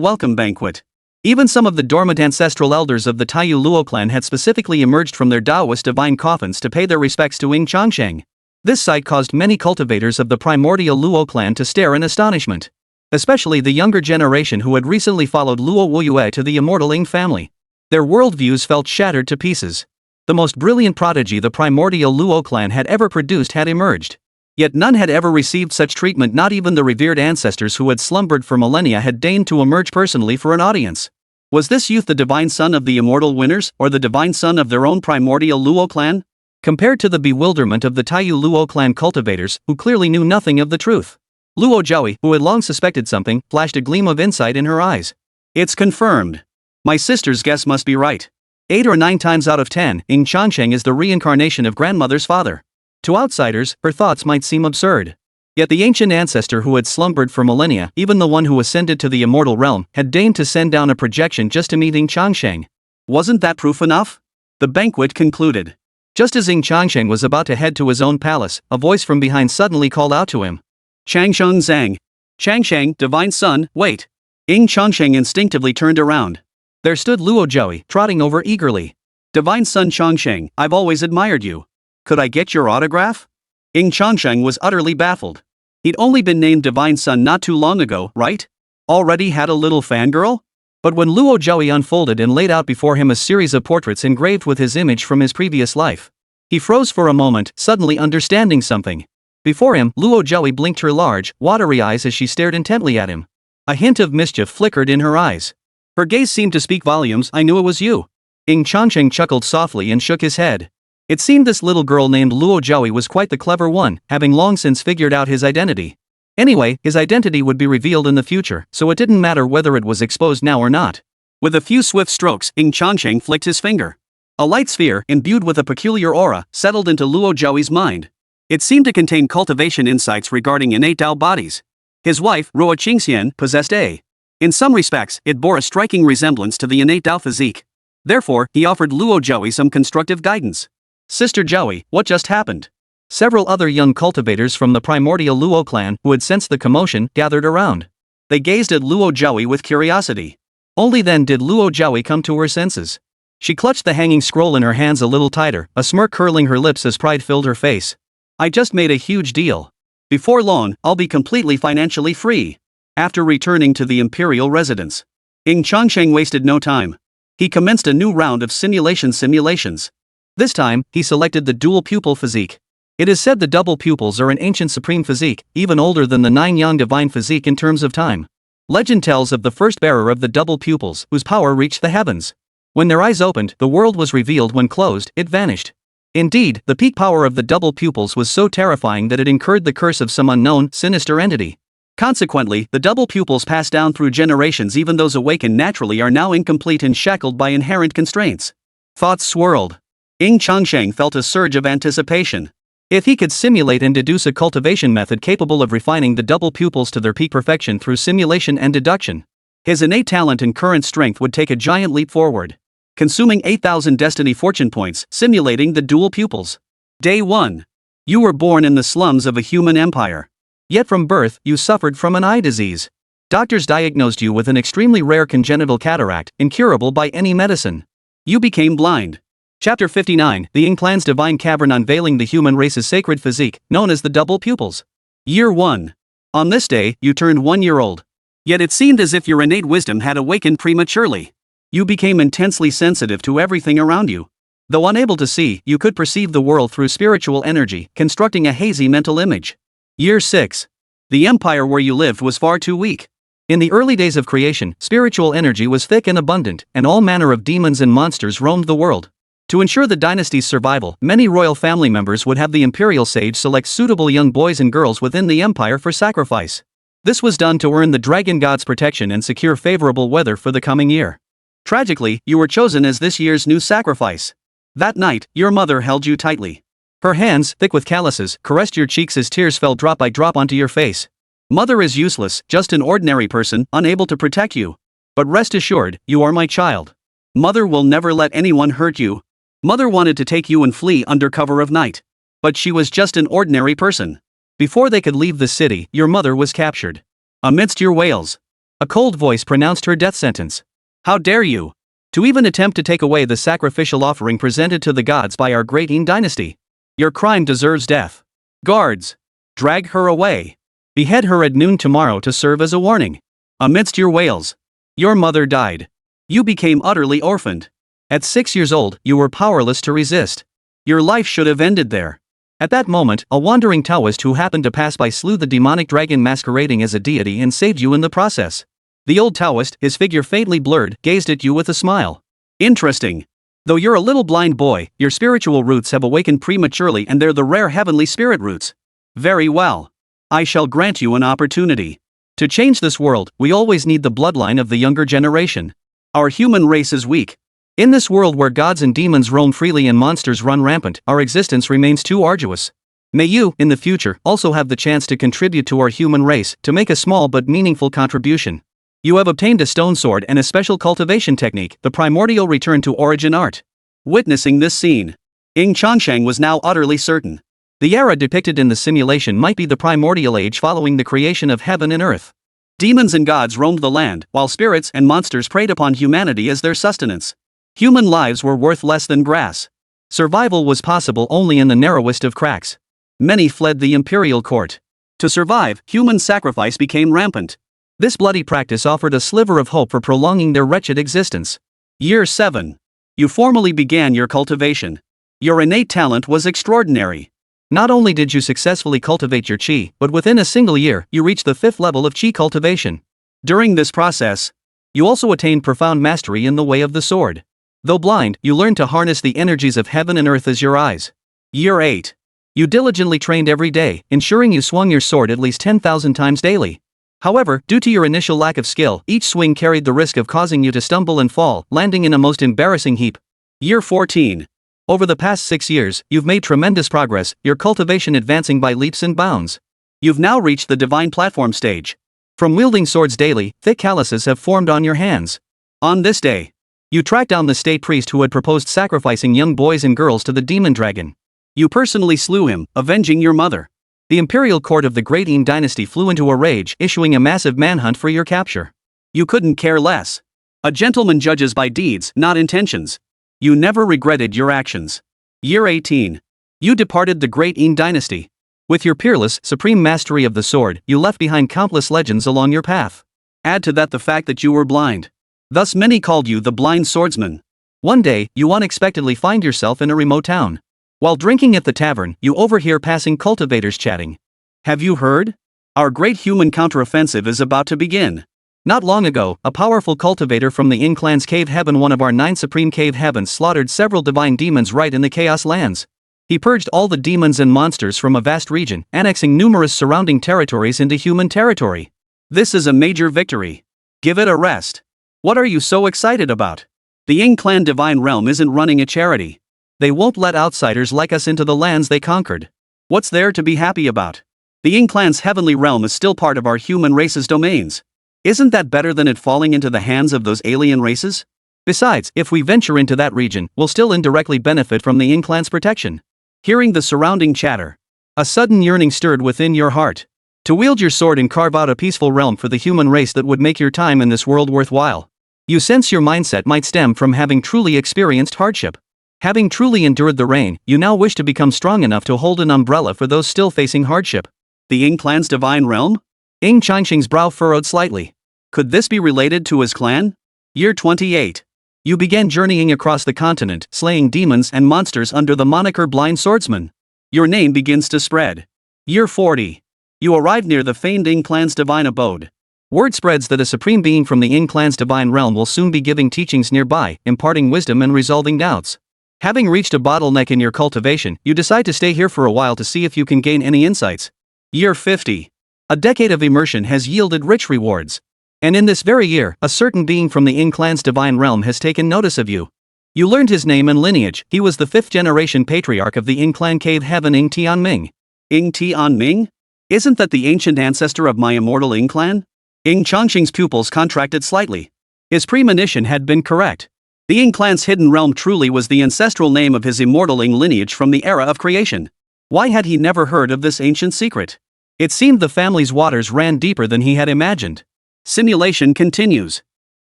Speaker 1: welcome banquet.
Speaker 2: Even some of the dormant ancestral elders of the Taiyu Luo clan had specifically emerged from their Daoist divine coffins to pay their respects to Ying Changsheng. This sight caused many cultivators of the primordial Luo clan to stare in astonishment. Especially the younger generation who had recently followed Luo Wuyue to the immortal Ying family. Their worldviews felt shattered to pieces. The most brilliant prodigy the primordial Luo clan had ever produced had emerged. Yet none had ever received such treatment, not even the revered ancestors who had slumbered for millennia had deigned to emerge personally for an audience. Was this youth the divine son of the immortal winners, or the divine son of their own primordial Luo clan? Compared to the bewilderment of the Taiyu Luo clan cultivators, who clearly knew nothing of the truth. Luo Zhaoi, who had long suspected something, flashed a gleam of insight in her eyes. It's confirmed. My sister's guess must be right. 8 or 9 times out of 10, Ying Changsheng is the reincarnation of grandmother's father. To outsiders, her thoughts might seem absurd. Yet the ancient ancestor who had slumbered for millennia, even the one who ascended to the immortal realm, had deigned to send down a projection just to meet Ying Changsheng. Wasn't that proof enough? The banquet concluded. Just as Ying Changsheng was about to head to his own palace, a voice from behind suddenly called out to him. Changsheng Zhang. Changsheng, divine son, wait. Ying Changsheng instinctively turned around. There stood Luo Zhaoi, trotting over eagerly. Divine son Changsheng, I've always admired you. Could I get your autograph? Ying Changsheng was utterly baffled. He'd only been named divine son not too long ago, right? Already had a little fangirl? But when Luo Zhaoi unfolded and laid out before him a series of portraits engraved with his image from his previous life, he froze for a moment, suddenly understanding something. Before him, Luo Zhaoi blinked her large, watery eyes as she stared intently at him. A hint of mischief flickered in her eyes. Her gaze seemed to speak volumes. I knew it was you. Ying Changsheng chuckled softly and shook his head. It seemed this little girl named Luo Zhaoi was quite the clever one, having long since figured out his identity. Anyway, his identity would be revealed in the future, so it didn't matter whether it was exposed now or not. With a few swift strokes, Ying Changsheng flicked his finger. A light sphere, imbued with a peculiar aura, settled into Luo Zhaoi's mind. It seemed to contain cultivation insights regarding innate Dao bodies. His wife, Luo Qingxian, possessed a. In some respects, it bore a striking resemblance to the innate Dao physique. Therefore, he offered Luo Zhaoi some constructive guidance. Sister Zhaoi, what just happened? Several other young cultivators from the primordial Luo clan who had sensed the commotion gathered around. They gazed at Luo Zhaoi with curiosity. Only then did Luo Zhaoi come to her senses. She clutched the hanging scroll in her hands a little tighter, a smirk curling her lips as pride filled her face. I just made a huge deal. Before long, I'll be completely financially free. After returning to the imperial residence, Ying Changsheng wasted no time. He commenced a new round of simulations. This time, he selected the dual pupil physique. It is said the double pupils are an ancient supreme physique, even older than the Nine Yang divine physique in terms of time. Legend tells of the first bearer of the double pupils, whose power reached the heavens. When their eyes opened, the world was revealed. When closed, it vanished. Indeed, the peak power of the double pupils was so terrifying that it incurred the curse of some unknown, sinister entity. Consequently, the double pupils passed down through generations. Even those awakened naturally are now incomplete and shackled by inherent constraints. Thoughts swirled. Ying Changsheng felt a surge of anticipation. If he could simulate and deduce a cultivation method capable of refining the double pupils to their peak perfection through simulation and deduction, his innate talent and current strength would take a giant leap forward. Consuming 8,000 destiny fortune points, simulating the dual pupils. Day 1. You were born in the slums of a human empire. Yet from birth, you suffered from an eye disease. Doctors diagnosed you with an extremely rare congenital cataract, incurable by any medicine. You became blind. Chapter 59, the Ying Clan's Divine Cavern unveiling the human race's sacred physique, known as the double pupils. Year 1. On this day, you turned 1 year old. Yet it seemed as if your innate wisdom had awakened prematurely. You became intensely sensitive to everything around you. Though unable to see, you could perceive the world through spiritual energy, constructing a hazy mental image. Year 6. The empire where you lived was far too weak. In the early days of creation, spiritual energy was thick and abundant, and all manner of demons and monsters roamed the world. To ensure the dynasty's survival, many royal family members would have the imperial sage select suitable young boys and girls within the empire for sacrifice. This was done to earn the dragon god's protection and secure favorable weather for the coming year. Tragically, you were chosen as this year's new sacrifice. That night, your mother held you tightly. Her hands, thick with calluses, caressed your cheeks as tears fell drop by drop onto your face. Mother is useless, just an ordinary person, unable to protect you. But rest assured, you are my child. Mother will never let anyone hurt you. Mother wanted to take you and flee under cover of night. But she was just an ordinary person. Before they could leave the city, your mother was captured. Amidst your wails, a cold voice pronounced her death sentence. How dare you? To even attempt to take away the sacrificial offering presented to the gods by our great Ying dynasty. Your crime deserves death. Guards! Drag her away. Behead her at noon tomorrow to serve as a warning. Amidst your wails, your mother died. You became utterly orphaned. At 6 years old, you were powerless to resist. Your life should have ended there. At that moment, a wandering Taoist who happened to pass by slew the demonic dragon masquerading as a deity and saved you in the process. The old Taoist, his figure faintly blurred, gazed at you with a smile. Interesting. Though you're a little blind boy, your spiritual roots have awakened prematurely and they're the rare heavenly spirit roots. Very well. I shall grant you an opportunity. To change this world, we always need the bloodline of the younger generation. Our human race is weak. In this world where gods and demons roam freely and monsters run rampant, our existence remains too arduous. May you, in the future, also have the chance to contribute to our human race, to make a small but meaningful contribution. You have obtained a stone sword and a special cultivation technique, the primordial return to origin art. Witnessing this scene, Ying Changsheng was now utterly certain. The era depicted in the simulation might be the primordial age following the creation of heaven and earth. Demons and gods roamed the land, while spirits and monsters preyed upon humanity as their sustenance. Human lives were worth less than grass. Survival was possible only in the narrowest of cracks. Many fled the imperial court. To survive, human sacrifice became rampant. This bloody practice offered a sliver of hope for prolonging their wretched existence. Year 7. You formally began your cultivation. Your innate talent was extraordinary. Not only did you successfully cultivate your qi, but within a single year, you reached the 5th level of qi cultivation. During this process, you also attained profound mastery in the way of the sword. Though blind, you learned to harness the energies of heaven and earth as your eyes. Year 8. You diligently trained every day, ensuring you swung your sword at least 10,000 times daily. However, due to your initial lack of skill, each swing carried the risk of causing you to stumble and fall, landing in a most embarrassing heap. Year 14. Over the past 6 years, you've made tremendous progress, your cultivation advancing by leaps and bounds. You've now reached the divine platform stage. From wielding swords daily, thick calluses have formed on your hands. On this day, you tracked down the state priest who had proposed sacrificing young boys and girls to the demon dragon. You personally slew him, avenging your mother. The imperial court of the Great Ying dynasty flew into a rage, issuing a massive manhunt for your capture. You couldn't care less. A gentleman judges by deeds, not intentions. You never regretted your actions. Year 18. You departed the Great Ying dynasty. With your peerless, supreme mastery of the sword, you left behind countless legends along your path. Add to that the fact that you were blind. Thus many called you the blind swordsman. One day, you unexpectedly find yourself in a remote town. While drinking at the tavern, you overhear passing cultivators chatting. Have you heard? Our great human counteroffensive is about to begin. Not long ago, a powerful cultivator from the Ying Clan's cave heaven, one of our 9 supreme cave heavens, slaughtered several divine demons right in the Chaos Lands. He purged all the demons and monsters from a vast region, annexing numerous surrounding territories into human territory. This is a major victory. Give it a rest. What are you so excited about? The Ying Clan Divine Realm isn't running a charity. They won't let outsiders like us into the lands they conquered. What's there to be happy about? The Ying Clan's heavenly realm is still part of our human race's domains. Isn't that better than it falling into the hands of those alien races? Besides, if we venture into that region, we'll still indirectly benefit from the Ying Clan's protection. Hearing the surrounding chatter, a sudden yearning stirred within your heart. To wield your sword and carve out a peaceful realm for the human race that would make your time in this world worthwhile. You sense your mindset might stem from having truly experienced hardship. Having truly endured the rain, you now wish to become strong enough to hold an umbrella for those still facing hardship. The Ying Clan's divine realm? Ying Changsheng's brow furrowed slightly. Could this be related to his clan? Year 28. You began journeying across the continent, slaying demons and monsters under the moniker Blind Swordsman. Your name begins to spread. Year 40. You arrive near the famed Ying Clan's divine abode. Word spreads that a supreme being from the Ying Clan's divine realm will soon be giving teachings nearby, imparting wisdom and resolving doubts. Having reached a bottleneck in your cultivation, you decide to stay here for a while to see if you can gain any insights. Year 50. A decade of immersion has yielded rich rewards. And in this very year, a certain being from the Ying Clan's divine realm has taken notice of you. You learned his name and lineage. He was the 5th generation patriarch of the Ying Clan cave heaven, Ying Tianming. Ying Tianming? Isn't that the ancient ancestor of my immortal Ying Clan? Ying Changsheng's pupils contracted slightly. His premonition had been correct. The Ying Clan's hidden realm truly was the ancestral name of his immortal Ying lineage from the era of creation. Why had he never heard of this ancient secret? It seemed the family's waters ran deeper than he had imagined. Simulation continues.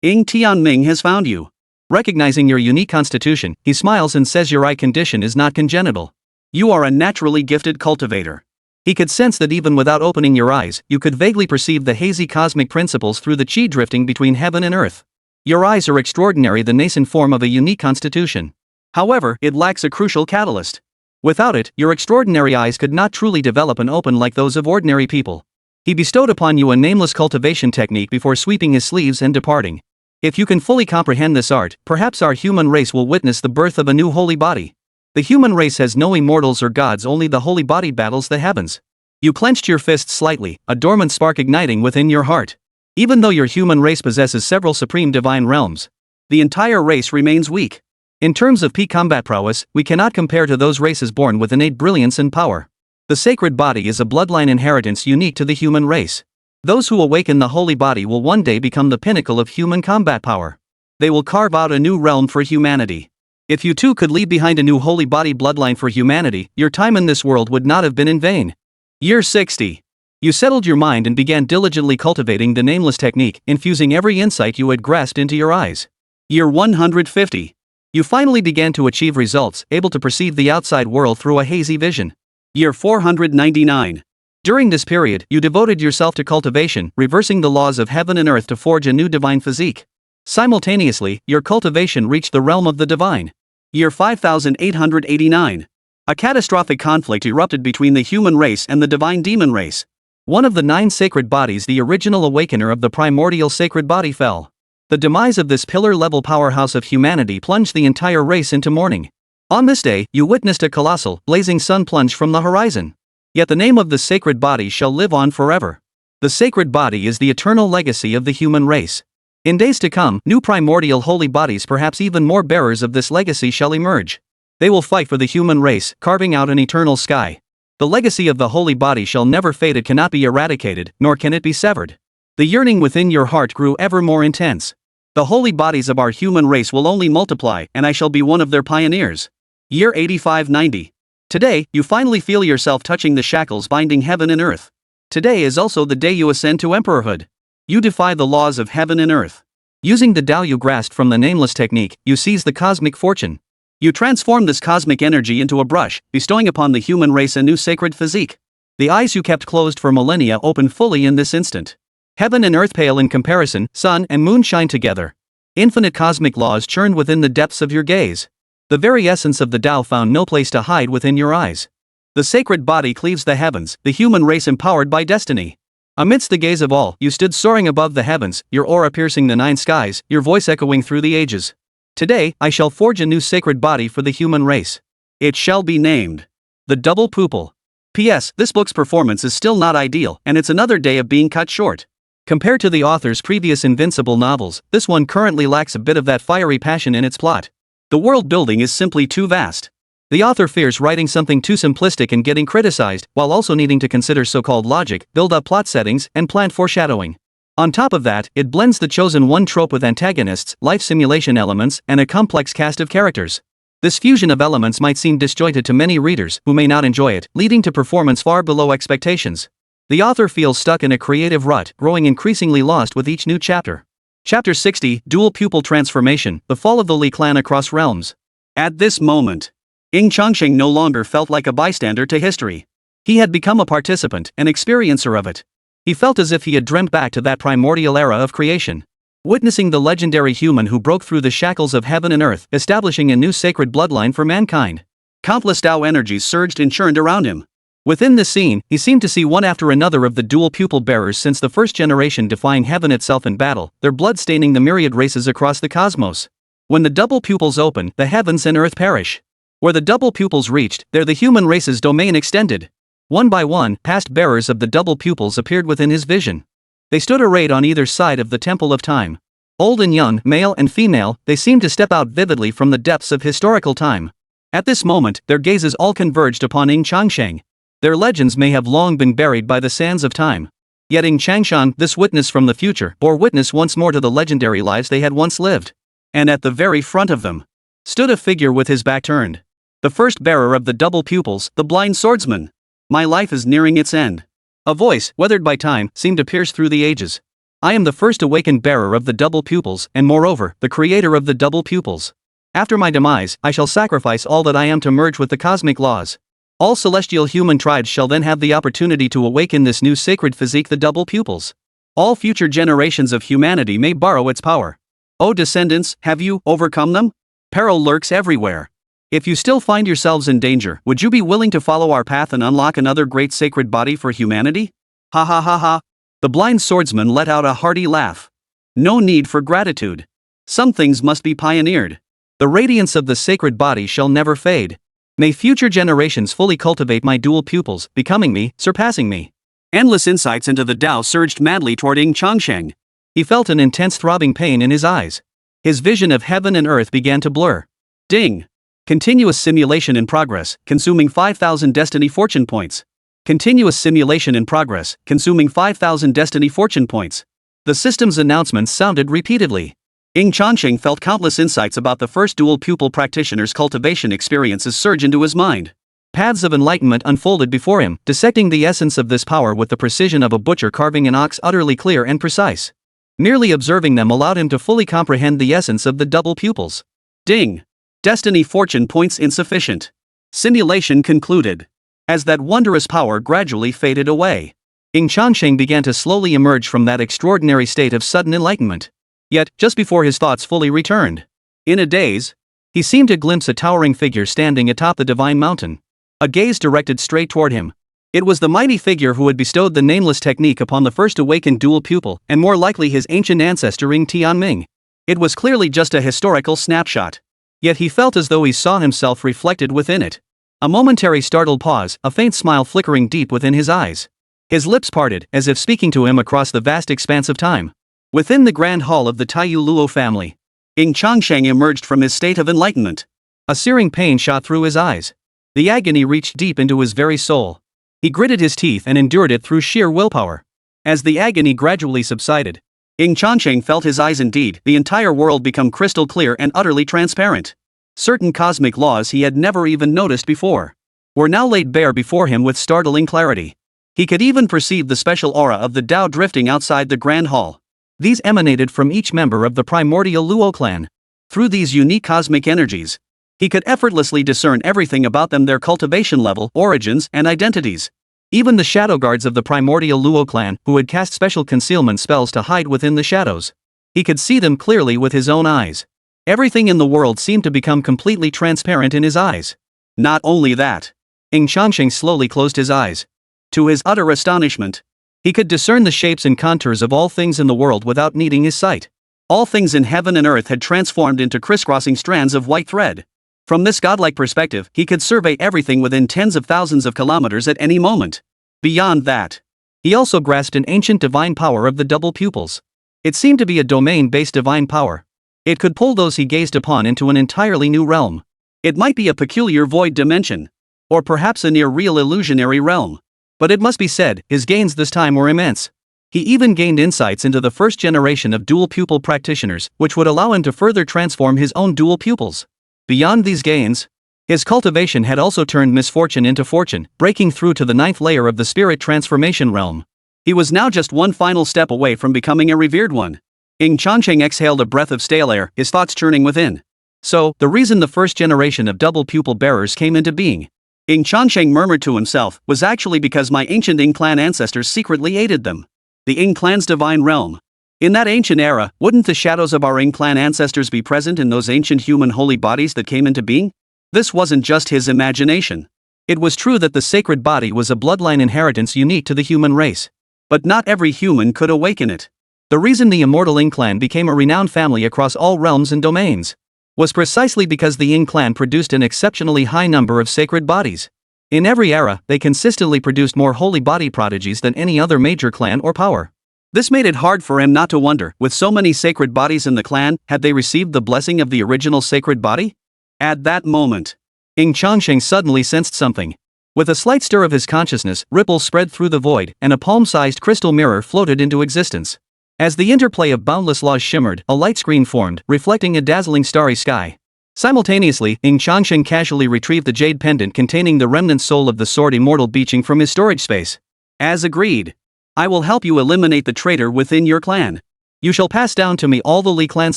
Speaker 2: Ying Tianming has found you. Recognizing your unique constitution, he smiles and says your eye condition is not congenital. You are a naturally gifted cultivator. He could sense that even without opening your eyes, you could vaguely perceive the hazy cosmic principles through the chi drifting between heaven and earth. Your eyes are extraordinary, the nascent form of a unique constitution. However, it lacks a crucial catalyst. Without it, your extraordinary eyes could not truly develop and open like those of ordinary people. He bestowed upon you a nameless cultivation technique before sweeping his sleeves and departing. If you can fully comprehend this art, perhaps our human race will witness the birth of a new holy body. The human race has no immortals or gods, only the holy body battles the heavens. You clenched your fists slightly, a dormant spark igniting within your heart. Even though your human race possesses several supreme divine realms, the entire race remains weak. In terms of peak combat prowess, we cannot compare to those races born with innate brilliance and power. The sacred body is a bloodline inheritance unique to the human race. Those who awaken the holy body will one day become the pinnacle of human combat power. They will carve out a new realm for humanity. If you too could leave behind a new holy body bloodline for humanity, your time in this world would not have been in vain. Year 60. You settled your mind and began diligently cultivating the nameless technique, infusing every insight you had grasped into your eyes. Year 150. You finally began to achieve results, able to perceive the outside world through a hazy vision. Year 499. During this period, you devoted yourself to cultivation, reversing the laws of heaven and earth to forge a new divine physique. Simultaneously, your cultivation reached the realm of the divine. Year 5889. A catastrophic conflict erupted between the human race and the divine demon race. One of the 9 sacred bodies, the original awakener of the primordial sacred body, fell. The demise of this pillar-level powerhouse of humanity plunged the entire race into mourning. On this day, you witnessed a colossal, blazing sun plunge from the horizon. Yet the name of the sacred body shall live on forever. The sacred body is the eternal legacy of the human race. In days to come, new primordial holy bodies, perhaps even more bearers of this legacy, shall emerge. They will fight for the human race, carving out an eternal sky. The legacy of the holy body shall never fade, it cannot be eradicated, nor can it be severed. The yearning within your heart grew ever more intense. The holy bodies of our human race will only multiply, and I shall be one of their pioneers. Year 8590. Today, you finally feel yourself touching the shackles binding heaven and earth. Today is also the day you ascend to emperorhood. You defy the laws of heaven and earth. Using the Dao you grasped from the nameless technique, you seize the cosmic fortune. You transform this cosmic energy into a brush, bestowing upon the human race a new sacred physique. The eyes you kept closed for millennia open fully in this instant. Heaven and earth pale in comparison, sun and moon shine together. Infinite cosmic laws churn within the depths of your gaze. The very essence of the Dao found no place to hide within your eyes. The sacred body cleaves the heavens, the human race empowered by destiny. Amidst the gaze of all, you stood soaring above the heavens, your aura piercing the 9 skies, your voice echoing through the ages. Today, I shall forge a new sacred body for the human race. It shall be named the Double Pupil. P.S. This book's performance is still not ideal, and it's another day of being cut short. Compared to the author's previous Invincible novels, this one currently lacks a bit of that fiery passion in its plot. The world building is simply too vast. The author fears writing something too simplistic and getting criticized, while also needing to consider so-called logic, build up plot settings, and planned foreshadowing. On top of that, it blends the chosen one trope with antagonists, life simulation elements, and a complex cast of characters. This fusion of elements might seem disjointed to many readers, who may not enjoy it, leading to performance far below expectations. The author feels stuck in a creative rut, growing increasingly lost with each new chapter. Chapter 60, Dual Pupil Transformation, The Fall of the Li Clan Across Realms. At this moment, Ying Changsheng no longer felt like a bystander to history. He had become a participant, an experiencer of it. He felt as if he had dreamt back to that primordial era of creation. Witnessing the legendary human who broke through the shackles of heaven and earth, establishing a new sacred bloodline for mankind. Countless Dao energies surged and churned around him. Within this scene, he seemed to see one after another of the dual pupil bearers since the first generation defying heaven itself in battle, their blood staining the myriad races across the cosmos. When the double pupils open, the heavens and earth perish. Where the double pupils reached, there the human race's domain extended. One by one, past bearers of the double pupils appeared within his vision. They stood arrayed on either side of the temple of time. Old and young, male and female, they seemed to step out vividly from the depths of historical time. At this moment, their gazes all converged upon Ying Changsheng. Their legends may have long been buried by the sands of time. Yet Ying Changsheng, this witness from the future, bore witness once more to the legendary lives they had once lived. And at the very front of them stood a figure with his back turned. The first bearer of the double pupils, the blind swordsman. My life is nearing its end. A voice, weathered by time, seemed to pierce through the ages. I am the first awakened bearer of the double pupils, and moreover, the creator of the double pupils. After my demise, I shall sacrifice all that I am to merge with the cosmic laws. All celestial human tribes shall then have the opportunity to awaken this new sacred physique, the double pupils. All future generations of humanity may borrow its power. O descendants, have you overcome them? Peril lurks everywhere. If you still find yourselves in danger, would you be willing to follow our path and unlock another great sacred body for humanity? Ha ha ha ha. The blind swordsman let out a hearty laugh. No need for gratitude. Some things must be pioneered. The radiance of the sacred body shall never fade. May future generations fully cultivate my dual pupils, becoming me, surpassing me.
Speaker 1: Endless insights into the Tao surged madly toward Ying Changsheng.
Speaker 2: He felt an intense throbbing pain in his eyes. His vision of heaven and earth began to blur.
Speaker 1: Ding. Continuous simulation in progress, consuming 5,000 destiny fortune points. Continuous simulation in progress, consuming 5,000 destiny fortune points.
Speaker 2: The system's announcements sounded repeatedly.
Speaker 1: Ying Changsheng felt countless insights about the first dual pupil practitioner's cultivation experiences surge into his mind.
Speaker 2: Paths of enlightenment unfolded before him, dissecting the essence of this power with the precision of a butcher carving an ox, utterly clear and precise. Merely observing them allowed him to fully comprehend the essence of the double pupils.
Speaker 1: Ding. Destiny fortune points insufficient. Simulation concluded. As that wondrous power gradually faded away,
Speaker 2: Ying Changsheng began to slowly emerge from that extraordinary state of sudden enlightenment. Yet, just before his thoughts fully returned,
Speaker 1: in a daze,
Speaker 2: he seemed to glimpse a towering figure standing atop the divine mountain. A gaze directed straight toward him. It was the mighty figure who had bestowed the nameless technique upon the first awakened dual pupil, and more likely his ancient ancestor Ying Tianming. It was clearly just a historical snapshot. Yet he felt as though he saw himself reflected within it. A momentary startled pause, a faint smile flickering deep within his eyes. His lips parted, as if speaking to him across the vast expanse of time.
Speaker 1: Within the grand hall of the Taiyu Luo family, Ying Changsheng emerged from his state of enlightenment.
Speaker 2: A searing pain shot through his eyes. The agony reached deep into his very soul. He gritted his teeth and endured it through sheer willpower.
Speaker 1: As the agony gradually subsided, Ying Changsheng felt his eyes indeed, the entire world become crystal clear and utterly transparent. Certain cosmic laws he had never even noticed before were now laid bare before him with startling clarity. He could even perceive the special aura of the Tao drifting outside the grand hall.
Speaker 2: These emanated from each member of the primordial Luo clan.
Speaker 1: Through these unique cosmic energies, he could effortlessly discern everything about them, their cultivation level, origins, and identities.
Speaker 2: Even the shadow guards of the primordial Luo clan, who had cast special concealment spells to hide within the shadows. He could see them clearly with his own eyes. Everything in the world seemed to become completely transparent in his eyes.
Speaker 1: Not only that,
Speaker 2: Ying Changsheng slowly closed his eyes.
Speaker 1: To his utter astonishment,
Speaker 2: he could discern the shapes and contours of all things in the world without needing his sight.
Speaker 1: All things in heaven and earth had transformed into crisscrossing strands of white thread. From this godlike perspective, he could survey everything within tens of thousands of kilometers at any moment. Beyond that,
Speaker 2: he also grasped an ancient divine power of the double pupils. It seemed to be a domain-based divine power. It could pull those he gazed upon into an entirely new realm.
Speaker 1: It might be a peculiar void dimension, or perhaps a near-real illusionary realm.
Speaker 2: But it must be said, his gains this time were immense. He even gained insights into the first generation of dual pupil practitioners, which would allow him to further transform his own dual pupils. Beyond these gains, his cultivation had also turned misfortune into fortune, breaking through to the 9th layer of the spirit transformation realm.
Speaker 1: He was now just one final step away from becoming a revered one. Ying Changsheng exhaled a breath of stale air, his thoughts churning within.
Speaker 2: So, the reason the first generation of double pupil bearers came into being,
Speaker 1: Ying Changsheng murmured to himself, was actually because my ancient Ying Clan ancestors secretly aided them. The Ying Clan's divine realm. In that ancient era, wouldn't the shadows of our Ying Clan ancestors be present in those ancient human holy bodies that came into being? This wasn't just his imagination.
Speaker 2: It was true that the sacred body was a bloodline inheritance unique to the human race.
Speaker 1: But not every human could awaken it.
Speaker 2: The reason the immortal Ying Clan became a renowned family across all realms and domains was precisely because the Ying Clan produced an exceptionally high number of sacred bodies. In every era, they consistently produced more holy body prodigies than any other major clan or power.
Speaker 1: This made it hard for him not to wonder, with so many sacred bodies in the clan, had they received the blessing of the original sacred body? At that moment,
Speaker 2: Ying Changsheng suddenly sensed something. With a slight stir of his consciousness, ripples spread through the void, and a palm-sized crystal mirror floated into existence. As the interplay of boundless laws shimmered, a light screen formed, reflecting a dazzling starry sky. Simultaneously, Ying Changsheng casually retrieved the jade pendant containing the remnant soul of the sword immortal beaching from his storage space.
Speaker 1: As agreed, I will help you eliminate the traitor within your clan.
Speaker 2: You shall pass down to me all the Li clan's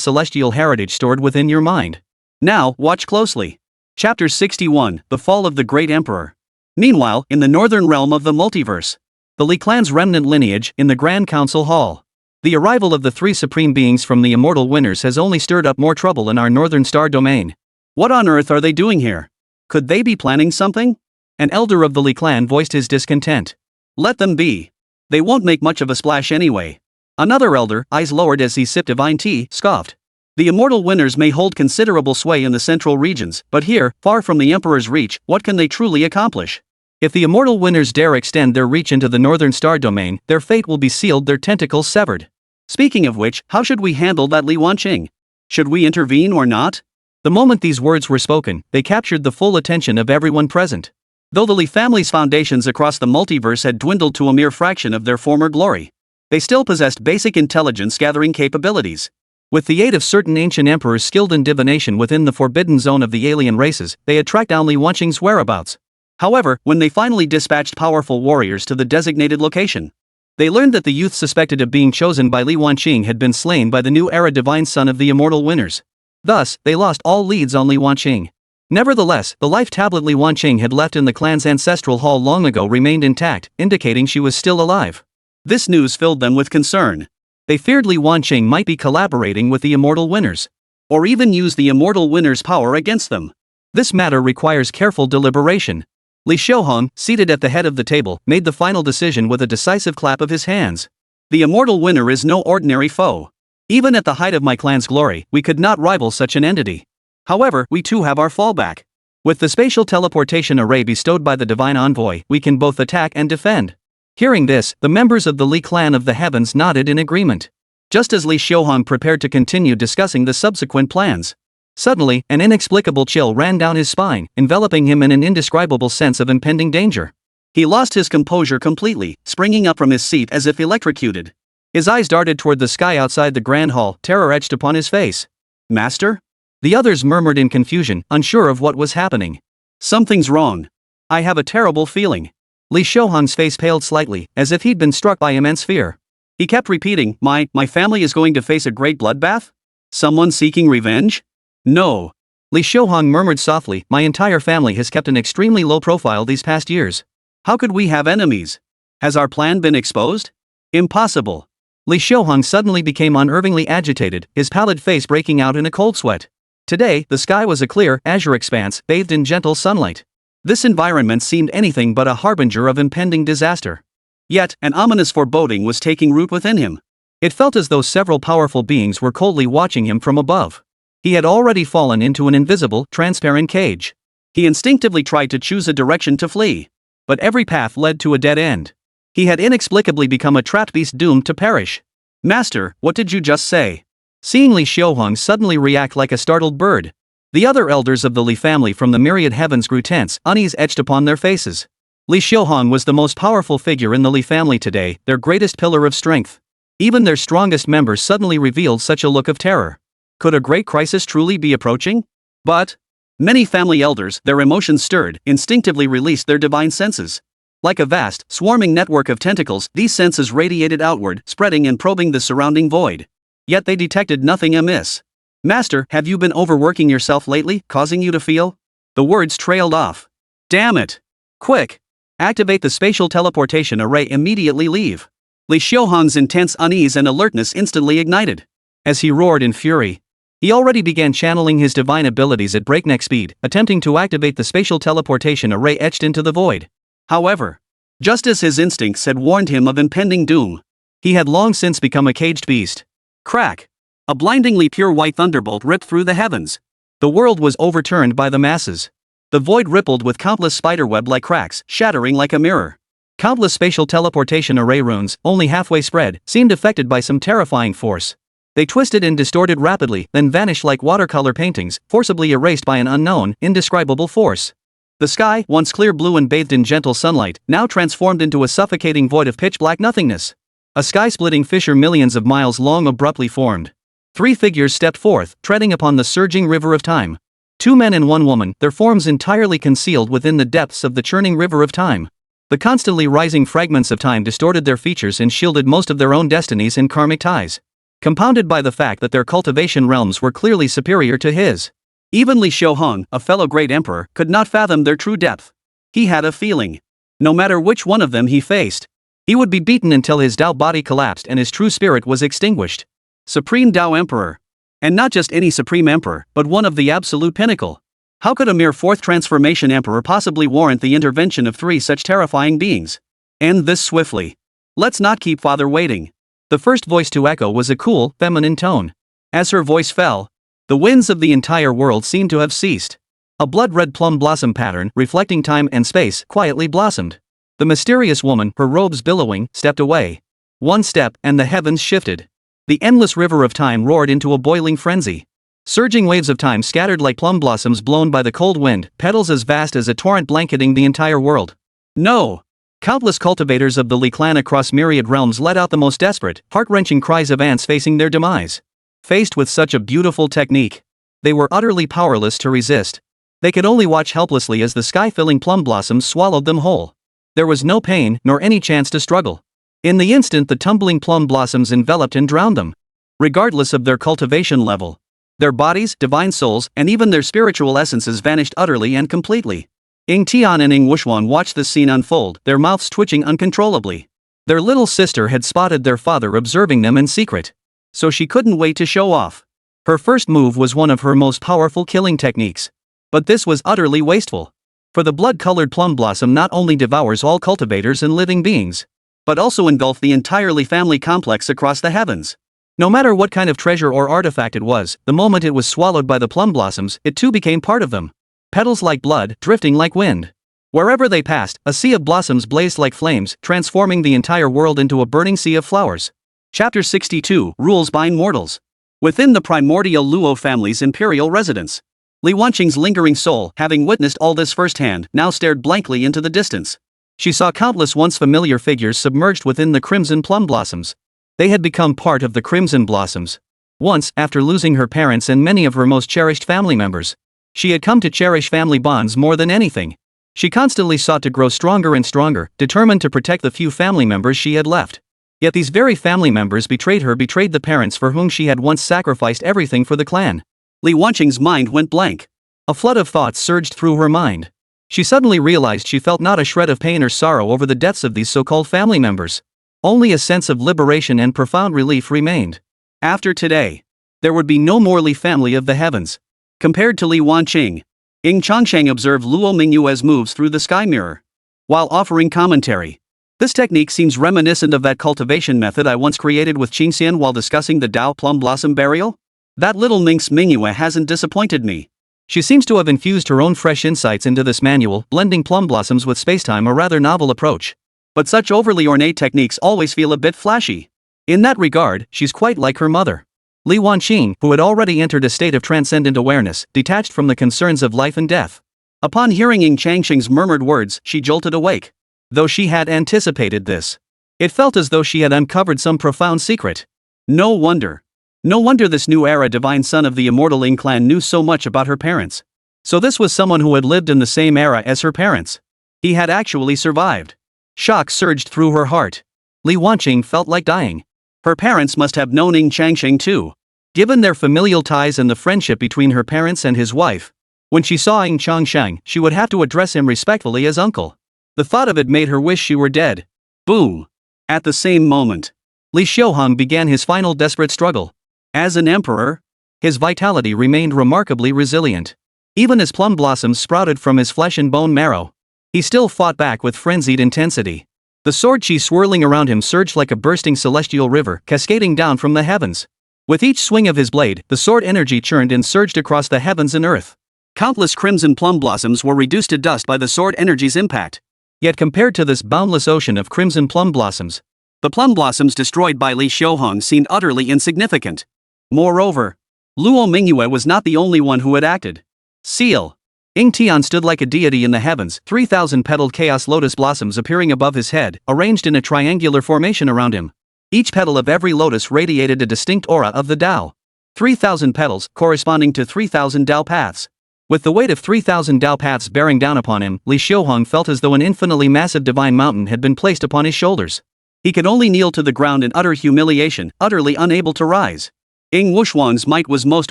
Speaker 2: celestial heritage stored within your mind.
Speaker 1: Now, watch closely. Chapter 61, The Fall of the Great Emperor. Meanwhile, in the northern realm of the multiverse, the Li clan's remnant lineage in the Grand Council Hall. The arrival of the three supreme beings from the immortal winners has only stirred up more trouble in our northern star domain. What on earth are they doing here? Could they be planning something? An elder of the Li clan voiced his discontent. Let them be. They won't make much of a splash anyway. Another elder, eyes lowered as he sipped divine tea, scoffed. The immortal winners may hold considerable sway in the central regions, but here, far from the Emperor's reach, what can they truly accomplish? If the immortal winners dare extend their reach into the northern star domain, their fate will be sealed, their tentacles severed. Speaking of which, how should we handle that Li Wanqing? Should we intervene or not? The moment these words were spoken, they captured the full attention of everyone present. Though the Li family's foundations across the multiverse had dwindled to a mere fraction of their former glory, they still possessed basic intelligence-gathering capabilities. With the aid of certain ancient emperors skilled in divination within the forbidden zone of the alien races, they had tracked down Li Wanqing's whereabouts. However, when they finally dispatched powerful warriors to the designated location, they learned that the youth suspected of being chosen by Li Wanqing had been slain by the new era divine son of the immortal winners. Thus, they lost all leads on Li Wanqing. Nevertheless, the life tablet Li Wanqing had left in the clan's ancestral hall long ago remained intact, indicating she was still alive. This news filled them with concern. They feared Li Wanqing might be collaborating with the immortal winners, or even use the immortal winners' power against them. This matter requires careful deliberation. Li Xiaohong, seated at the head of the table, made the final decision with a decisive clap of his hands. The immortal winner is no ordinary foe. Even at the height of my clan's glory, we could not rival such an entity. However, we too have our fallback. With the spatial teleportation array bestowed by the divine envoy, we can both attack and defend. Hearing this, the members of the Li clan of the heavens nodded in agreement. Just as Li Xiaohong prepared to continue discussing the subsequent plans, suddenly, an inexplicable chill ran down his spine, enveloping him in an indescribable sense of impending danger. He lost his composure completely, springing up from his seat as if electrocuted. His eyes darted toward the sky outside the grand hall, terror etched upon his face. Master? The others murmured in confusion, unsure of what was happening. Something's wrong. I have a terrible feeling. Li Xiaohong's face paled slightly, as if he'd been struck by immense fear. He kept repeating, my family is going to face a great bloodbath? Someone seeking revenge? No. Li Xiaohong murmured softly, my entire family has kept an extremely low profile these past years. How could we have enemies? Has our plan been exposed? Impossible. Li Xiaohong suddenly became unnervingly agitated, his pallid face breaking out in a cold sweat. Today, the sky was a clear, azure expanse, bathed in gentle sunlight. This environment seemed anything but a harbinger of impending disaster. Yet, an ominous foreboding was taking root within him. It felt as though several powerful beings were coldly watching him from above. He had already fallen into an invisible, transparent cage. He instinctively tried to choose a direction to flee. But every path led to a dead end. He had inexplicably become a trapped beast doomed to perish. Master, what did you just say? Seeing Li Xiaohong suddenly react like a startled bird, the other elders of the Li family from the myriad heavens grew tense, unease etched upon their faces. Li Xiaohong was the most powerful figure in the Li family today, their greatest pillar of strength. Even their strongest members suddenly revealed such a look of terror. Could a great crisis truly be approaching? But many family elders, their emotions stirred, instinctively released their divine senses. Like a vast, swarming network of tentacles, these senses radiated outward, spreading and probing the surrounding void. Yet they detected nothing amiss. Master, have you been overworking yourself lately, causing you to feel? The words trailed off. Damn it! Quick! Activate the spatial teleportation array, immediately leave. Li Xiaohong's intense unease and alertness instantly ignited. As he roared in fury, he already began channeling his divine abilities at breakneck speed, attempting to activate the spatial teleportation array etched into the void. However, just as his instincts had warned him of impending doom, he had long since become a caged beast. Crack! A blindingly pure white thunderbolt ripped through the heavens. The world was overturned by the masses. The void rippled with countless spiderweb-like cracks, shattering like a mirror. Countless spatial teleportation array runes, only halfway spread, seemed affected by some terrifying force. They twisted and distorted rapidly, then vanished like watercolor paintings, forcibly erased by an unknown, indescribable force. The sky, once clear blue and bathed in gentle sunlight, now transformed into a suffocating void of pitch-black nothingness. A sky-splitting fissure millions of miles long abruptly formed. 3 figures stepped forth, treading upon the surging river of time. 2 men and 1 woman, their forms entirely concealed within the depths of the churning river of time. The constantly rising fragments of time distorted their features and shielded most of their own destinies and karmic ties, compounded by the fact that their cultivation realms were clearly superior to his. Even Li Xiaohong, a fellow great emperor, could not fathom their true depth. He had a feeling. No matter which one of them he faced, he would be beaten until his Dao body collapsed and his true spirit was extinguished. Supreme Dao Emperor. And not just any Supreme Emperor, but one of the absolute pinnacle. How could a mere fourth transformation emperor possibly warrant the intervention of three such terrifying beings? End this swiftly. Let's not keep father waiting. The first voice to echo was a cool, feminine tone. As her voice fell, the winds of the entire world seemed to have ceased. A blood-red plum blossom pattern, reflecting time and space, quietly blossomed. The mysterious woman, her robes billowing, stepped away. One step, and the heavens shifted. The endless river of time roared into a boiling frenzy. Surging waves of time scattered like plum blossoms blown by the cold wind, petals as vast as a torrent blanketing the entire world. No! Countless cultivators of the Li clan across myriad realms let out the most desperate, heart-wrenching cries of ants facing their demise. Faced with such a beautiful technique, they were utterly powerless to resist. They could only watch helplessly as the sky-filling plum blossoms swallowed them whole. There was no pain, nor any chance to struggle. In the instant the tumbling plum blossoms enveloped and drowned them. Regardless of their cultivation level, their bodies, divine souls, and even their spiritual essences vanished utterly and completely. Ying Tian and Ying Wuxuan watched this scene unfold, their mouths twitching uncontrollably. Their little sister had spotted their father observing them in secret, so she couldn't wait to show off. Her first move was one of her most powerful killing techniques. But this was utterly wasteful. For the blood-colored plum blossom not only devours all cultivators and living beings, but also engulfed the entirely family complex across the heavens. No matter what kind of treasure or artifact it was, the moment it was swallowed by the plum blossoms, it too became part of them. Petals like blood, drifting like wind. Wherever they passed, a sea of blossoms blazed like flames, transforming the entire world into a burning sea of flowers. Chapter 62, Rules Bind Mortals. Within the primordial Luo family's imperial residence, Li Wanqing's lingering soul, having witnessed all this firsthand, now stared blankly into the distance. She saw countless once familiar figures submerged within the crimson plum blossoms. They had become part of the crimson blossoms. Once, after losing her parents and many of her most cherished family members, she had come to cherish family bonds more than anything. She constantly sought to grow stronger and stronger, determined to protect the few family members she had left. Yet these very family members betrayed the parents for whom she had once sacrificed everything for the clan. Li Wanqing's mind went blank. A flood of thoughts surged through her mind. She suddenly realized she felt not a shred of pain or sorrow over the deaths of these so-called family members. Only a sense of liberation and profound relief remained. After today, there would be no more Li family of the heavens. Compared to Li Wanqing, Ying Changsheng observed Luo Mingyue's moves through the sky mirror. While offering commentary, this technique seems reminiscent of that cultivation method I once created with Qingxian while discussing the Dao plum blossom burial. That little minx Mingyue hasn't disappointed me. She seems to have infused her own fresh insights into this manual, blending plum blossoms with spacetime, a rather novel approach. But such overly ornate techniques always feel a bit flashy. In that regard, she's quite like her mother. Li Wanqing, who had already entered a state of transcendent awareness, detached from the concerns of life and death. Upon hearing Ying Changsheng's murmured words, she jolted awake. Though she had anticipated this, it felt as though she had uncovered some profound secret. No wonder this new era divine son of the immortal Ying Clan knew so much about her parents. So this was someone who had lived in the same era as her parents. He had actually survived. Shock surged through her heart. Li Wanqing felt like dying. Her parents must have known Ying Changsheng too. Given their familial ties and the friendship between her parents and his wife, when she saw Ying Changsheng, she would have to address him respectfully as uncle. The thought of it made her wish she were dead. Boom! At the same moment, Li Xiaohong began his final desperate struggle. As an emperor, his vitality remained remarkably resilient. Even as plum blossoms sprouted from his flesh and bone marrow, he still fought back with frenzied intensity. The sword chi swirling around him surged like a bursting celestial river, cascading down from the heavens. With each swing of his blade, the sword energy churned and surged across the heavens and earth. Countless crimson plum blossoms were reduced to dust by the sword energy's impact. Yet compared to this boundless ocean of crimson plum blossoms, the plum blossoms destroyed by Li Xiaohong seemed utterly insignificant. Moreover, Luo Mingyue was not the only one who had acted. Seal. Ying Tian stood like a deity in the heavens, 3,000-petaled chaos lotus blossoms appearing above his head, arranged in a triangular formation around him. Each petal of every lotus radiated a distinct aura of the Dao. 3,000 petals, corresponding to 3,000 Dao paths. With the weight of 3,000 Dao paths bearing down upon him, Li Xiaohong felt as though an infinitely massive divine mountain had been placed upon his shoulders. He could only kneel to the ground in utter humiliation, utterly unable to rise. Ying Wuxuan's might was most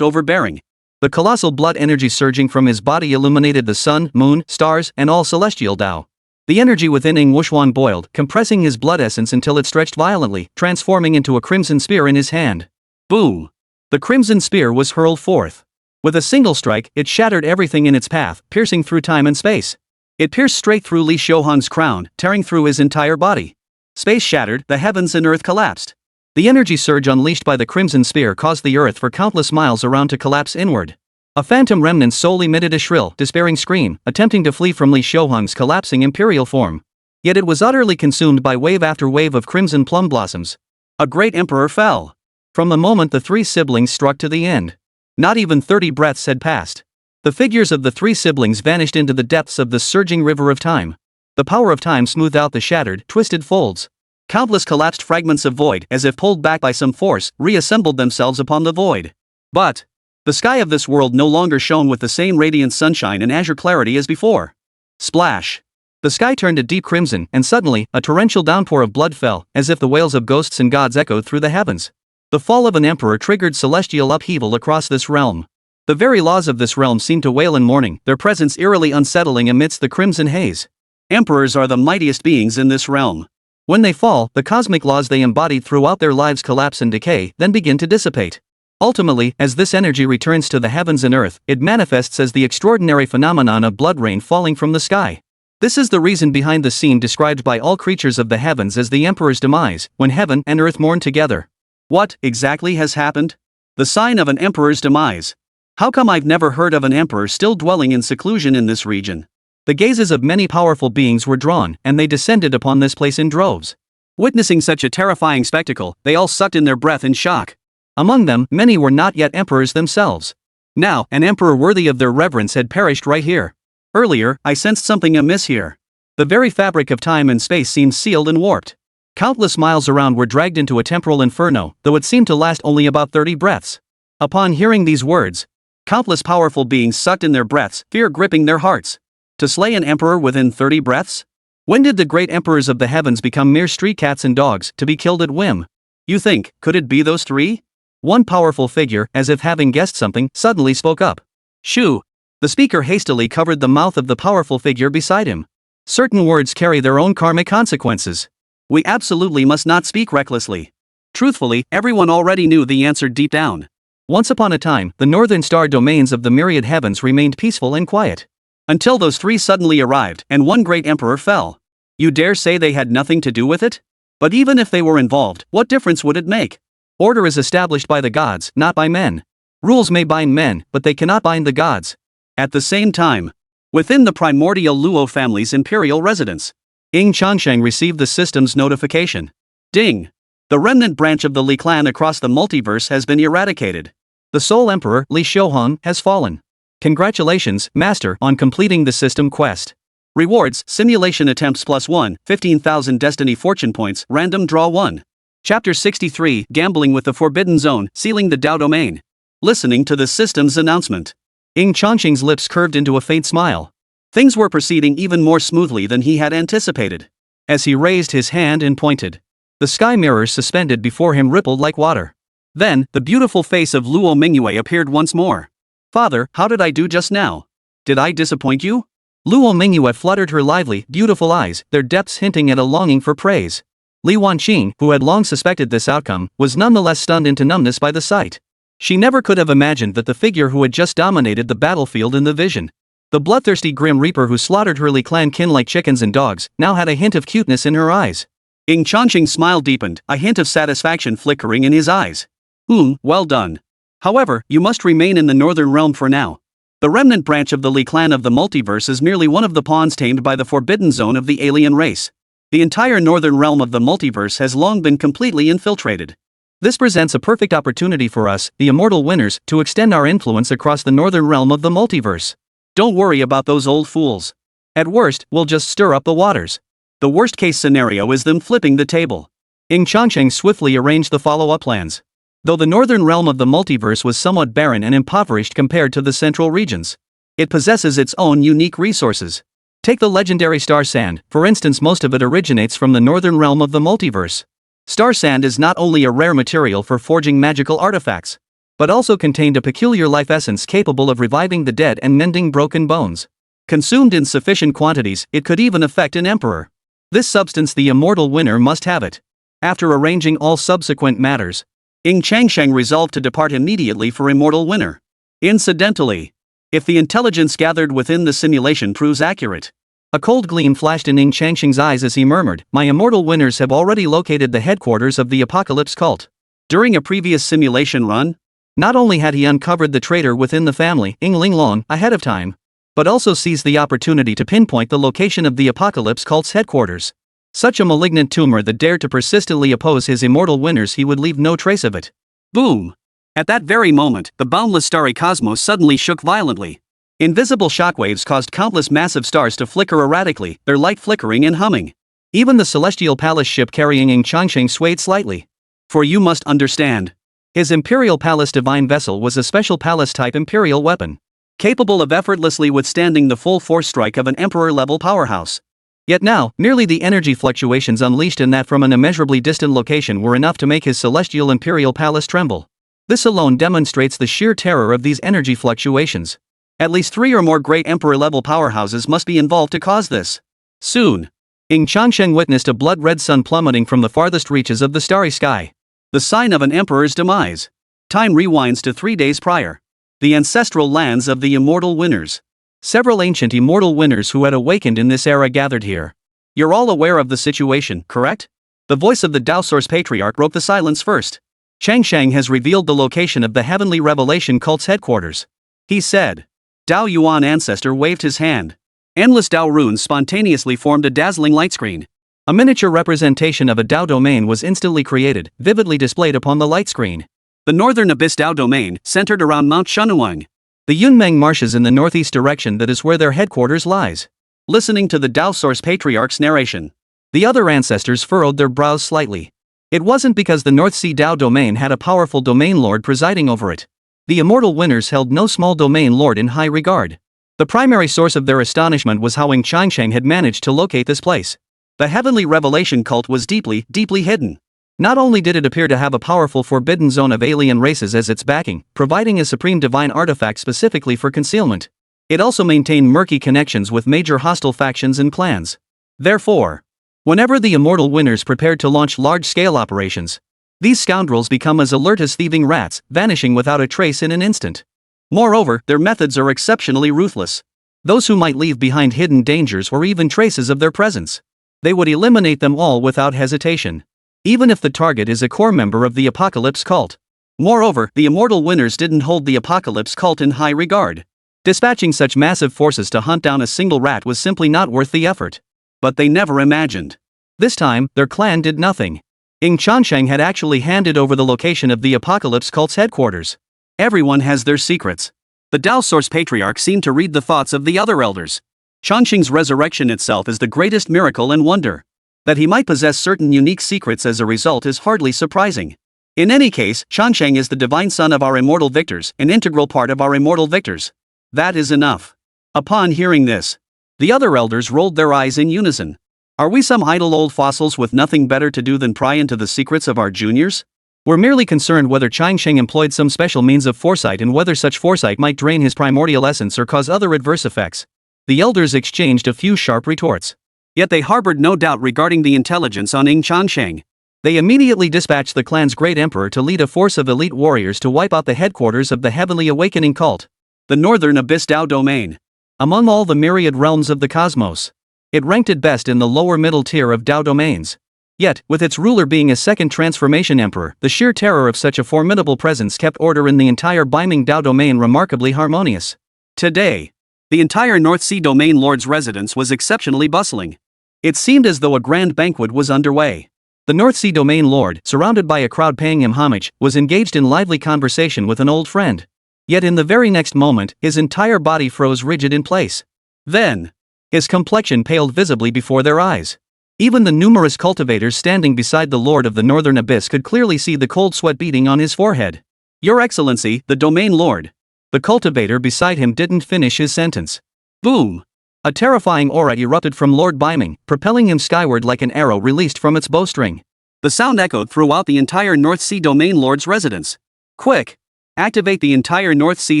Speaker 1: overbearing.
Speaker 2: The colossal blood energy surging from his body illuminated the sun, moon, stars, and all celestial Dao. The energy within Ying Wuxuan boiled, compressing his blood essence until it stretched violently, transforming into a crimson spear in his hand. Boom! The crimson spear was hurled forth. With a single strike, it shattered everything in its path, piercing through time and space. It pierced straight through Li Xiuhong's crown, tearing through his entire body. Space shattered, the heavens and earth collapsed. The energy surge unleashed by the crimson spear caused the earth for countless miles around to collapse inward. A phantom remnant soul emitted a shrill, despairing scream, attempting to flee from Li Xiuhong's collapsing imperial form. Yet it was utterly consumed by wave after wave of crimson plum blossoms. A great emperor fell. From the moment the three siblings struck to the end, not even 30 breaths had passed. The figures of the three siblings vanished into the depths of the surging river of time. The power of time smoothed out the shattered, twisted folds. Countless collapsed fragments of void, as if pulled back by some force, reassembled themselves upon the void. But the sky of this world no longer shone with the same radiant sunshine and azure clarity as before. Splash! The sky turned a deep crimson, and suddenly, a torrential downpour of blood fell, as if the wails of ghosts and gods echoed through the heavens. The fall of an emperor triggered celestial upheaval across this realm. The very laws of this realm seemed to wail in mourning, their presence eerily unsettling amidst the crimson haze. Emperors are the mightiest beings in this realm. When they fall, the cosmic laws they embodied throughout their lives collapse and decay, then begin to dissipate. Ultimately, as this energy returns to the heavens and earth, it manifests as the extraordinary phenomenon of blood rain falling from the sky. This is the reason behind the scene described by all creatures of the heavens as the emperor's demise, when heaven and earth mourn together. What exactly has happened? The sign of an emperor's demise. How come I've never heard of an emperor still dwelling in seclusion in this region? The gazes of many powerful beings were drawn, and they descended upon this place in droves. Witnessing such a terrifying spectacle, they all sucked in their breath in shock. Among them, many were not yet emperors themselves. Now, an emperor worthy of their reverence had perished right here. Earlier, I sensed something amiss here. The very fabric of time and space seemed sealed and warped. Countless miles around were dragged into a temporal inferno, though it seemed to last only about 30 breaths. Upon hearing these words, countless powerful beings sucked in their breaths, fear gripping their hearts. To slay an emperor within 30 breaths? When did the great emperors of the heavens become mere street cats and dogs, to be killed at whim? You think, could it be those three? One powerful figure, as if having guessed something, suddenly spoke up. Shoo! The speaker hastily covered the mouth of the powerful figure beside him. Certain words carry their own karmic consequences. We absolutely must not speak recklessly. Truthfully, everyone already knew the answer deep down. Once upon a time, the northern star domains of the myriad heavens remained peaceful and quiet. Until those three suddenly arrived, and one great emperor fell. You dare say they had nothing to do with it? But even if they were involved, what difference would it make? Order is established by the gods, not by men. Rules may bind men, but they cannot bind the gods. At the same time, within the primordial Luo family's imperial residence, Ying Changsheng received the system's notification. Ding! The remnant branch of the Li clan across the multiverse has been eradicated. The sole emperor, Li Xiuhong, has fallen. Congratulations, Master, on completing the system quest. Rewards: Simulation Attempts +1, 15,000 Destiny Fortune Points, Random Draw 1. Chapter 63, Gambling with the Forbidden Zone, Sealing the Dao Domain. Listening to the system's announcement, Ying Changsheng's lips curved into a faint smile. Things were proceeding even more smoothly than he had anticipated. As he raised his hand and pointed, the sky mirrors suspended before him rippled like water. Then, the beautiful face of Luo Mingyue appeared once more. Father, how did I do just now? Did I disappoint you? Luo Mingyue fluttered her lively, beautiful eyes, their depths hinting at a longing for praise. Li Wanqing, who had long suspected this outcome, was nonetheless stunned into numbness by the sight. She never could have imagined that the figure who had just dominated the battlefield in the vision, the bloodthirsty Grim Reaper who slaughtered her Li clan kin like chickens and dogs, now had a hint of cuteness in her eyes. Ying Changsheng's smile deepened, a hint of satisfaction flickering in his eyes. Well done. However, you must remain in the northern realm for now. The remnant branch of the Li clan of the multiverse is merely one of the pawns tamed by the forbidden zone of the alien race. The entire northern realm of the multiverse has long been completely infiltrated. This presents a perfect opportunity for us, the immortal winners, to extend our influence across the northern realm of the multiverse. Don't worry about those old fools. At worst, we'll just stir up the waters. The worst case scenario is them flipping the table. Ying Changsheng swiftly arranged the follow-up plans. Though the northern realm of the multiverse was somewhat barren and impoverished compared to the central regions, it possesses its own unique resources. Take the legendary star sand, for instance. Most of it originates from the northern realm of the multiverse. Star sand is not only a rare material for forging magical artifacts, but also contained a peculiar life essence capable of reviving the dead and mending broken bones. Consumed in sufficient quantities, it could even affect an emperor. This substance the immortal winner must have it. After arranging all subsequent matters, Ying Changsheng resolved to depart immediately for immortal winner. Incidentally, if the intelligence gathered within the simulation proves accurate. A cold gleam flashed in Ying Changsheng's eyes as he murmured, "My immortal winners have already located the headquarters of the Apocalypse cult." During a previous simulation run, not only had he uncovered the traitor within the family, Ying Linglong, ahead of time, but also seized the opportunity to pinpoint the location of the Apocalypse cult's headquarters. Such a malignant tumor that dared to persistently oppose his immortal winners, he would leave no trace of it. Boom! At that very moment, the boundless starry cosmos suddenly shook violently. Invisible shockwaves caused countless massive stars to flicker erratically, their light flickering and humming. Even the celestial palace ship carrying Ying Changsheng swayed slightly. For you must understand. His imperial palace divine vessel was a special palace-type imperial weapon, capable of effortlessly withstanding the full force strike of an emperor-level powerhouse. Yet now, merely the energy fluctuations unleashed in that from an immeasurably distant location were enough to make his celestial imperial palace tremble. This alone demonstrates the sheer terror of these energy fluctuations. At least 3 or more great emperor-level powerhouses must be involved to cause this. Soon, Ying Changsheng witnessed a blood-red sun plummeting from the farthest reaches of the starry sky. The sign of an emperor's demise. Time rewinds to 3 days prior. The ancestral lands of the immortal winners. Several ancient immortal winners who had awakened in this era gathered here. You're all aware of the situation, correct? The voice of the Dao Source Patriarch broke the silence first. Changsheng has revealed the location of the Heavenly Revelation cult's headquarters. He said. Dao Yuan Ancestor waved his hand. Endless Dao runes spontaneously formed a dazzling light screen. A miniature representation of a Dao domain was instantly created, vividly displayed upon the light screen. The Northern Abyss Dao domain, centered around Mount Shunuang. The Yunmeng marshes in the northeast direction, that is where their headquarters lies. Listening to the Dao Source Patriarch's narration, the other ancestors furrowed their brows slightly. It wasn't because the North Sea Dao domain had a powerful domain lord presiding over it. The immortal winners held no small domain lord in high regard. The primary source of their astonishment was how Ying Changsheng had managed to locate this place. The Heavenly Revelation cult was deeply, deeply hidden. Not only did it appear to have a powerful forbidden zone of alien races as its backing, providing a supreme divine artifact specifically for concealment, it also maintained murky connections with major hostile factions and clans. Therefore, whenever the immortal winners prepared to launch large-scale operations, these scoundrels become as alert as thieving rats, vanishing without a trace in an instant. Moreover, their methods are exceptionally ruthless. Those who might leave behind hidden dangers or even traces of their presence, they would eliminate them all without hesitation, even if the target is a core member of the Apocalypse cult. Moreover, the immortal winners didn't hold the Apocalypse cult in high regard. Dispatching such massive forces to hunt down a single rat was simply not worth the effort. But they never imagined. This time, their clan did nothing. Ying Changsheng had actually handed over the location of the Apocalypse cult's headquarters. Everyone has their secrets. The Dao Source Patriarch seemed to read the thoughts of the other elders. Changsheng's resurrection itself is the greatest miracle and wonder. That he might possess certain unique secrets as a result is hardly surprising. In any case, Changsheng is the divine son of our immortal victors, an integral part of our immortal victors. That is enough. Upon hearing this, the other elders rolled their eyes in unison. Are we some idle old fossils with nothing better to do than pry into the secrets of our juniors? We're merely concerned whether Changsheng employed some special means of foresight and whether such foresight might drain his primordial essence or cause other adverse effects. The elders exchanged a few sharp retorts. Yet they harbored no doubt regarding the intelligence on Ying Changsheng. They immediately dispatched the clan's great emperor to lead a force of elite warriors to wipe out the headquarters of the Heavenly Awakening cult, the Northern Abyss Dao domain. Among all the myriad realms of the cosmos, it ranked at best in the lower middle tier of Dao domains. Yet, with its ruler being a second transformation emperor, the sheer terror of such a formidable presence kept order in the entire Beiming Dao domain remarkably harmonious. Today, the entire North Sea domain lord's residence was exceptionally bustling. It seemed as though a grand banquet was underway. The North Sea domain lord, surrounded by a crowd paying him homage, was engaged in lively conversation with an old friend. Yet in the very next moment, his entire body froze rigid in place. Then, his complexion paled visibly before their eyes. Even the numerous cultivators standing beside the Lord of the Northern Abyss could clearly see the cold sweat beating on his forehead. Your Excellency, the domain lord. The cultivator beside him didn't finish his sentence. Boom! A terrifying aura erupted from Lord Beiming, propelling him skyward like an arrow released from its bowstring. The sound echoed throughout the entire North Sea domain lord's residence. Quick!
Speaker 1: Activate the entire North Sea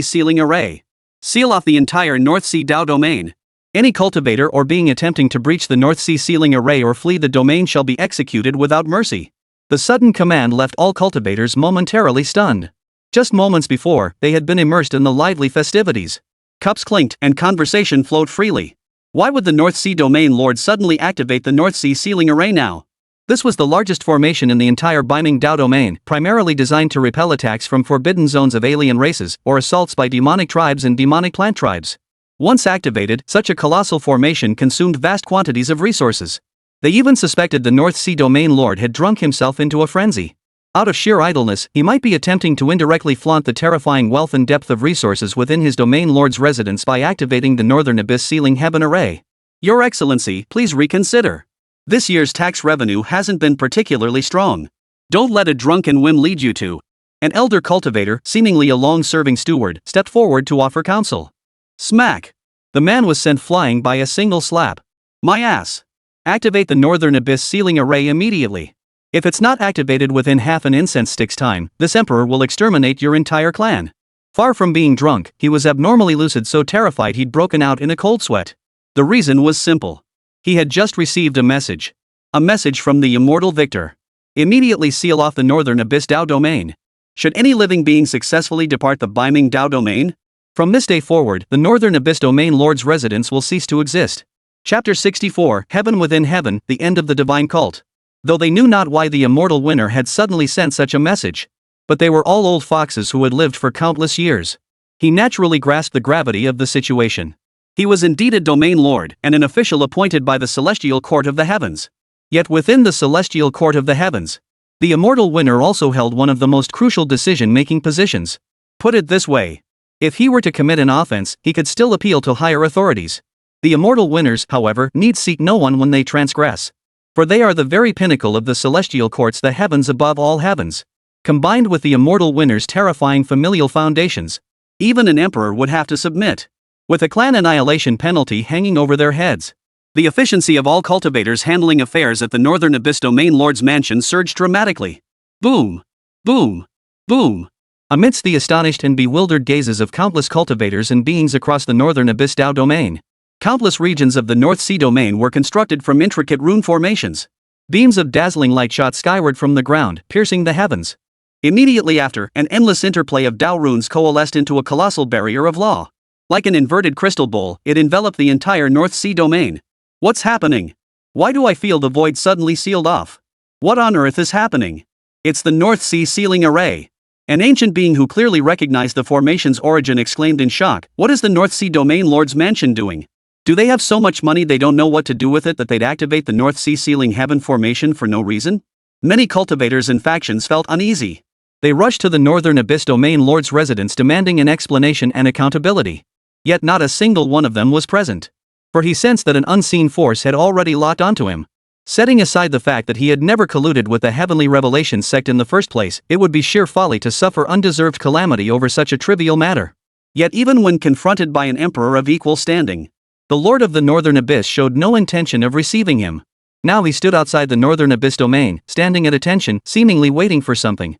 Speaker 1: sealing array. Seal off the entire North Sea Dao domain.
Speaker 2: Any cultivator or being attempting to breach the North Sea sealing array or flee the domain shall be executed without mercy. The sudden command left all cultivators momentarily stunned. Just moments before, they had been immersed in the lively festivities.
Speaker 1: Cups clinked and conversation flowed freely. Why would the North Sea domain lord suddenly activate the North Sea sealing array now?
Speaker 2: This was the largest formation in the entire Biming Dao domain, primarily designed to repel attacks from forbidden zones of alien races or assaults by demonic tribes and demonic plant tribes. Once activated, such a colossal formation consumed vast quantities of resources. They even suspected the North Sea domain lord had drunk himself into a frenzy. Out of sheer idleness, he might be attempting to indirectly flaunt the terrifying wealth and depth of resources within his domain lord's residence by activating the Northern Abyss Sealing Heaven Array.
Speaker 1: Your Excellency, please reconsider. This year's tax revenue hasn't been particularly strong. Don't let a drunken whim lead you to. An elder cultivator, seemingly a long-serving steward, stepped forward to offer counsel.
Speaker 2: Smack! The man was sent flying by a single slap.
Speaker 1: My ass!
Speaker 2: Activate the Northern Abyss Sealing Array immediately. If it's not activated within half an incense stick's time, this emperor will exterminate your entire clan. Far from being drunk, he was abnormally lucid, so terrified he'd broken out in a cold sweat.
Speaker 1: The reason was simple.
Speaker 2: He had just received a message.
Speaker 1: A message from the immortal victor. Immediately seal off the Northern Abyss Dao domain. Should any living being successfully depart the Biming Dao domain,
Speaker 2: from this day forward, the Northern Abyss domain lord's residence will cease to exist.
Speaker 1: Chapter 64,
Speaker 2: Heaven Within Heaven, the End of the Divine Cult. Though they knew not why the immortal winner had suddenly sent such a message. But they were all old foxes who had lived for countless years. He naturally grasped the gravity of the situation.
Speaker 1: He was indeed a domain lord and an official appointed by the Celestial Court of the Heavens.
Speaker 2: Yet within the Celestial Court of the Heavens, the immortal winner also held one of the most crucial decision-making positions.
Speaker 1: Put it this way.
Speaker 2: If he were to commit an offense, he could still appeal to higher authorities. The immortal winners, however, need seek no one when they transgress. For they are the very pinnacle of the celestial courts, the heavens above all heavens. Combined with the immortal winner's terrifying familial foundations,
Speaker 1: even an emperor would have to submit,
Speaker 2: with a clan annihilation penalty hanging over their heads.
Speaker 1: The efficiency of all cultivators handling affairs at the Northern Abyss Domain Lord's mansion surged dramatically. Boom! Boom! Boom!
Speaker 2: Amidst the astonished and bewildered gazes of countless cultivators and beings across the Northern Abyss Dao domain, countless regions of the North Sea domain were constructed from intricate rune formations. Beams of dazzling light shot skyward from the ground, piercing the heavens.
Speaker 1: Immediately after, an endless interplay of Dao runes coalesced into a colossal barrier of law. Like an inverted crystal bowl, it enveloped the entire North Sea domain. What's happening? Why do I feel the void suddenly sealed off? What on earth is happening? It's the North Sea sealing array. An ancient being who clearly recognized the formation's origin exclaimed in shock, "What is the North Sea domain Lord's mansion doing? Do they have so much money they don't know what to do with it that they'd activate the North Sea sealing heaven formation for no reason?" Many cultivators and factions felt uneasy.
Speaker 2: They rushed to the Northern Abyss domain Lord's residence demanding an explanation and accountability. Yet not a single one of them was present. For he sensed that an unseen force had already locked onto him. Setting aside the fact that he had never colluded with the Heavenly Revelations sect in the first place, it would be sheer folly to suffer undeserved calamity over such a trivial matter.
Speaker 1: Yet even when confronted by an emperor of equal standing,
Speaker 2: the Lord of the Northern Abyss showed no intention of receiving him. Now he stood outside the Northern Abyss domain, standing at attention, seemingly waiting for something.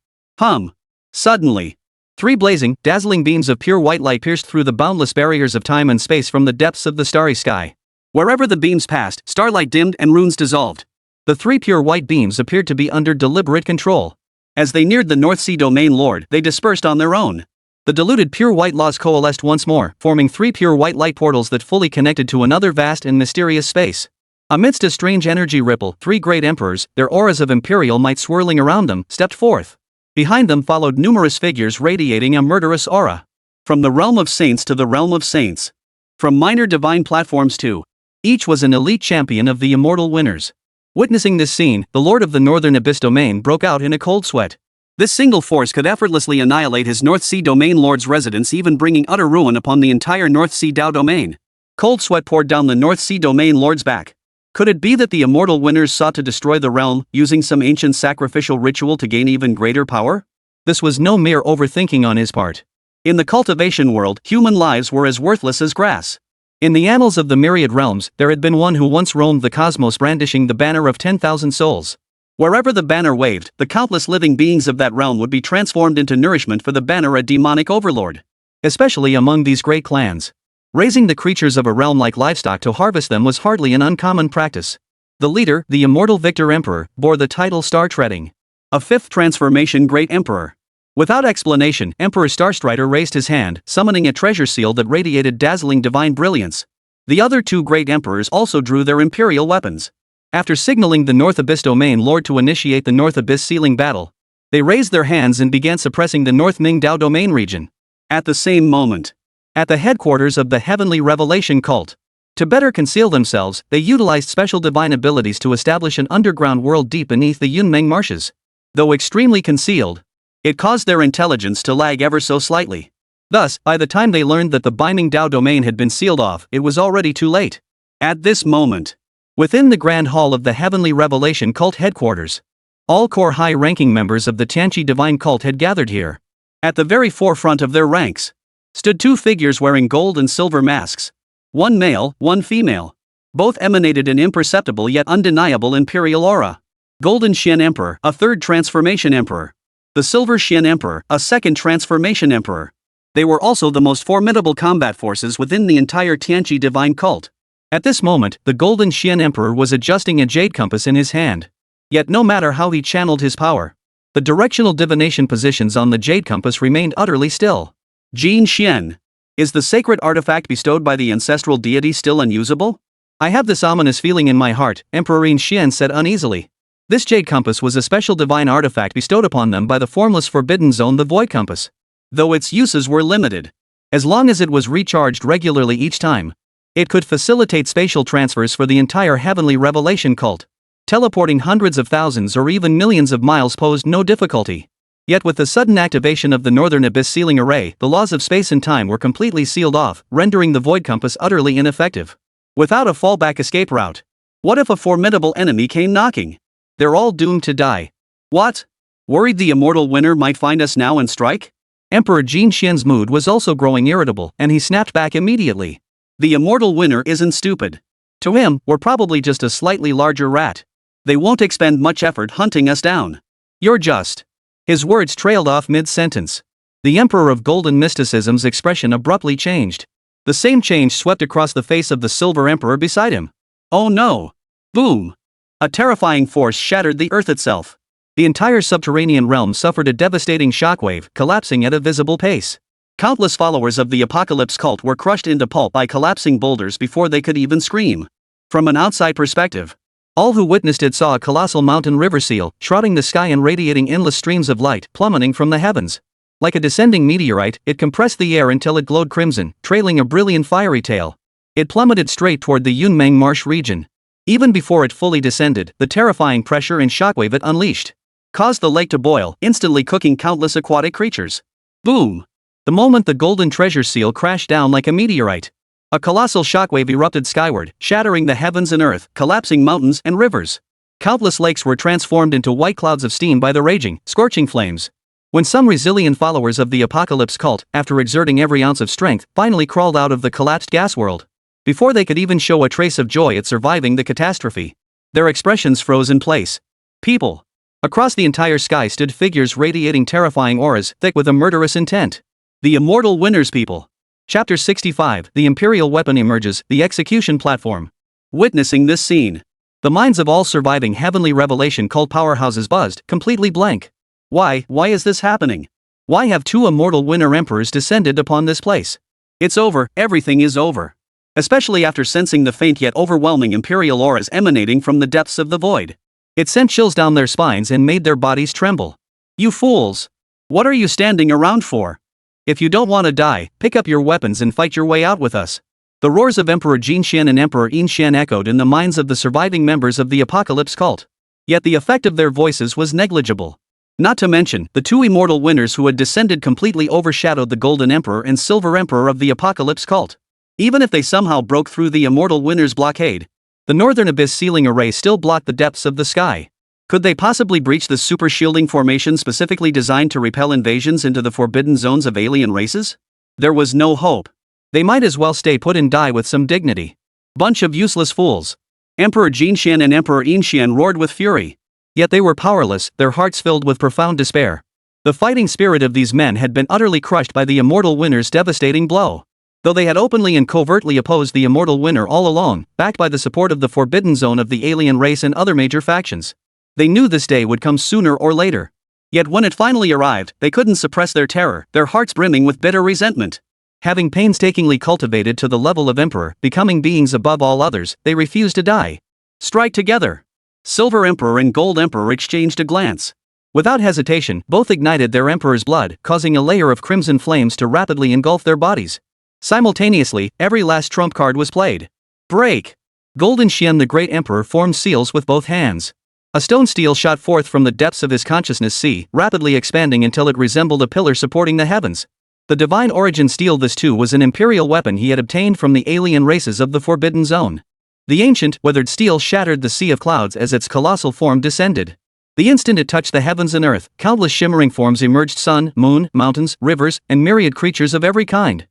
Speaker 1: Suddenly,
Speaker 2: three blazing, dazzling beams of pure white light pierced through the boundless barriers of time and space from the depths of the starry sky.
Speaker 1: Wherever the beams passed, starlight dimmed and runes dissolved.
Speaker 2: The three pure white beams appeared to be under deliberate control.
Speaker 1: As they neared the North Sea domain lord, they dispersed on their own.
Speaker 2: The diluted pure white laws coalesced once more, forming three pure white light portals that fully connected to another vast and mysterious space. Amidst a strange energy ripple, three great emperors, their auras of imperial might swirling around them, stepped forth. Behind them followed numerous figures radiating a murderous aura.
Speaker 1: From the realm of saints to the realm of saints. From minor divine platforms to
Speaker 2: each was an elite champion of the immortal winners. Witnessing this scene, the Lord of the Northern Abyss domain broke out in a cold sweat.
Speaker 1: This single force could effortlessly annihilate his North Sea domain lord's residence, even bringing utter ruin upon the entire North Sea Dao domain. Cold sweat poured down the North Sea domain lord's back. Could it be that the immortal winners sought to destroy the realm, using some ancient sacrificial ritual to gain even greater power?
Speaker 2: This was no mere overthinking on his part.
Speaker 1: In the cultivation world, human lives were as worthless as grass.
Speaker 2: In the annals of the myriad realms, there had been one who once roamed the cosmos brandishing the banner of 10,000 souls.
Speaker 1: Wherever the banner waved, the countless living beings of that realm would be transformed into nourishment for the banner a demonic overlord.
Speaker 2: Especially among these great clans. Raising the creatures of a realm like livestock to harvest them was hardly an uncommon practice. The leader, the immortal Victor Emperor, bore the title Star Treading.
Speaker 1: A fifth transformation Great Emperor.
Speaker 2: Without explanation, Emperor Starstrider raised his hand, summoning a treasure seal that radiated dazzling divine brilliance.
Speaker 1: The other two great emperors also drew their imperial weapons.
Speaker 2: After signaling the North Abyss Domain Lord to initiate the North Abyss sealing battle, they raised their hands and began suppressing the North Ming Dao Domain region.
Speaker 1: At the same moment,
Speaker 2: at the headquarters of the Heavenly Revelation cult, to better conceal themselves, they utilized special divine abilities to establish an underground world deep beneath the Yunmeng marshes. Though extremely concealed,
Speaker 1: it caused their intelligence to lag ever so slightly.
Speaker 2: Thus, by the time they learned that the Biming Dao domain had been sealed off, it was already too late.
Speaker 1: At this moment,
Speaker 2: within the Grand Hall of the Heavenly Revelation cult headquarters, all core high-ranking members of the Tianqi Divine Cult had gathered here.
Speaker 1: At the very forefront of their ranks stood two figures wearing gold and silver masks. One male, one female. Both emanated an imperceptible yet undeniable imperial aura. Golden Xian Emperor, a third transformation emperor. The Silver Xian Emperor, a second transformation emperor. They were also the most formidable combat forces within the entire Tianqi Divine Cult.
Speaker 2: At this moment, the Golden Xian Emperor was adjusting a jade compass in his hand. Yet no matter how he channeled his power, the directional divination positions on the jade compass remained utterly still.
Speaker 1: Jin Xian. Is the sacred artifact bestowed by the ancestral deity still unusable?
Speaker 2: I have this ominous feeling in my heart, Emperor Ying Xian said uneasily. This jade compass was a special divine artifact bestowed upon them by the formless forbidden zone, the void compass.
Speaker 1: Though its uses were limited,
Speaker 2: as long as it was recharged regularly each time, it could facilitate spatial transfers for the entire Heavenly Revelation cult. Teleporting hundreds of thousands or even millions of miles posed no difficulty. Yet with the sudden activation of the Northern Abyss sealing array, the laws of space and time were completely sealed off, rendering the void compass utterly ineffective. Without a fallback escape route.
Speaker 1: What if a formidable enemy came knocking?
Speaker 2: They're all doomed to die.
Speaker 1: What? Worried the immortal winner might find us now and strike?
Speaker 2: Emperor Jin Xian's mood was also growing irritable, and he snapped back immediately.
Speaker 1: The immortal winner isn't stupid.
Speaker 2: To him, we're probably just a slightly larger rat.
Speaker 1: They won't expend much effort hunting us down.
Speaker 2: You're just. His words trailed off mid-sentence. The Emperor of Golden Mysticism's expression abruptly changed. The same change swept across the face of the Silver Emperor beside him.
Speaker 1: Oh no! Boom! A terrifying force shattered the earth itself.
Speaker 2: The entire subterranean realm suffered a devastating shockwave, collapsing at a visible pace.
Speaker 1: Countless followers of the Apocalypse cult were crushed into pulp by collapsing boulders before they could even scream. From an outside perspective, all who witnessed it saw a colossal mountain river seal, shrouding the sky and radiating endless streams of light plummeting from the heavens. Like a descending meteorite, it compressed the air until it glowed crimson, trailing a brilliant fiery tail. It plummeted straight toward the Yunmeng Marsh region. Even before it fully descended, the terrifying pressure and shockwave it unleashed caused the lake to boil, instantly cooking countless aquatic creatures. Boom! The moment the golden treasure seal crashed down like a meteorite, a colossal shockwave erupted skyward, shattering the heavens and earth, collapsing mountains and rivers. Countless lakes were transformed into white clouds of steam by the raging, scorching flames. When some resilient followers of the Apocalypse cult, after exerting every ounce of strength, finally crawled out of the collapsed gas world, before they could even show a trace of joy at surviving the catastrophe, their expressions froze in place. People. Across the entire sky stood figures radiating terrifying auras, thick with a murderous intent. The immortal winner's people. Chapter 65, The Imperial Weapon Emerges, the Execution Platform. Witnessing this scene, the minds of all surviving Heavenly Revelation cult powerhouses buzzed, completely blank. Why is this happening? Why have two immortal winner emperors descended upon this place? It's over, everything is over. Especially after sensing the faint yet overwhelming imperial auras emanating from the depths of the void. It sent chills down their spines and made their bodies tremble. You fools! What are you standing around for? If you don't want to die, pick up your weapons and fight your way out with us. The roars of Emperor Jin Xian and Emperor Ying Xian echoed in the minds of the surviving members of the Apocalypse cult. Yet the effect of their voices was negligible. Not to mention, the two immortal winners who had descended completely overshadowed the Golden Emperor and Silver Emperor of the Apocalypse cult. Even if they somehow broke through the immortal winner's blockade, the Northern Abyss sealing array still blocked the depths of the sky. Could they possibly breach the super shielding formation specifically designed to repel invasions into the forbidden zones of alien races? There was no hope. They might as well stay put and die with some dignity. Bunch of useless fools. Emperor Jin Xian and Emperor Ying Xian roared with fury.
Speaker 2: Yet they were powerless, their hearts filled with profound despair. The fighting spirit of these men had been utterly crushed by the Immortal Winner's devastating blow. Though they had openly and covertly opposed the Immortal Winner all along, backed by the support of the Forbidden Zone of the alien race and other major factions. They knew this day would come sooner or later. Yet when it finally arrived, they couldn't suppress their terror, their hearts brimming with bitter resentment. Having painstakingly cultivated to the level of Emperor, becoming beings above all others, they refused to die. Strike together. Silver Emperor and Gold Emperor exchanged a glance. Without hesitation, both ignited their Emperor's blood, causing a layer of crimson flames to rapidly engulf their bodies. Simultaneously, every last trump card was played. Break! Qingxian Xian the Great Emperor formed seals with both hands. A stone steel shot forth from the depths of his consciousness sea, rapidly expanding until it resembled a pillar supporting the heavens. The Divine Origin steel. This too was an imperial weapon he had obtained from the alien races of the Forbidden Zone. The ancient, weathered steel shattered the sea of clouds as its colossal form descended. The instant it touched the heavens and earth, countless shimmering forms emerged: sun, moon, mountains, rivers, and myriad creatures of every kind.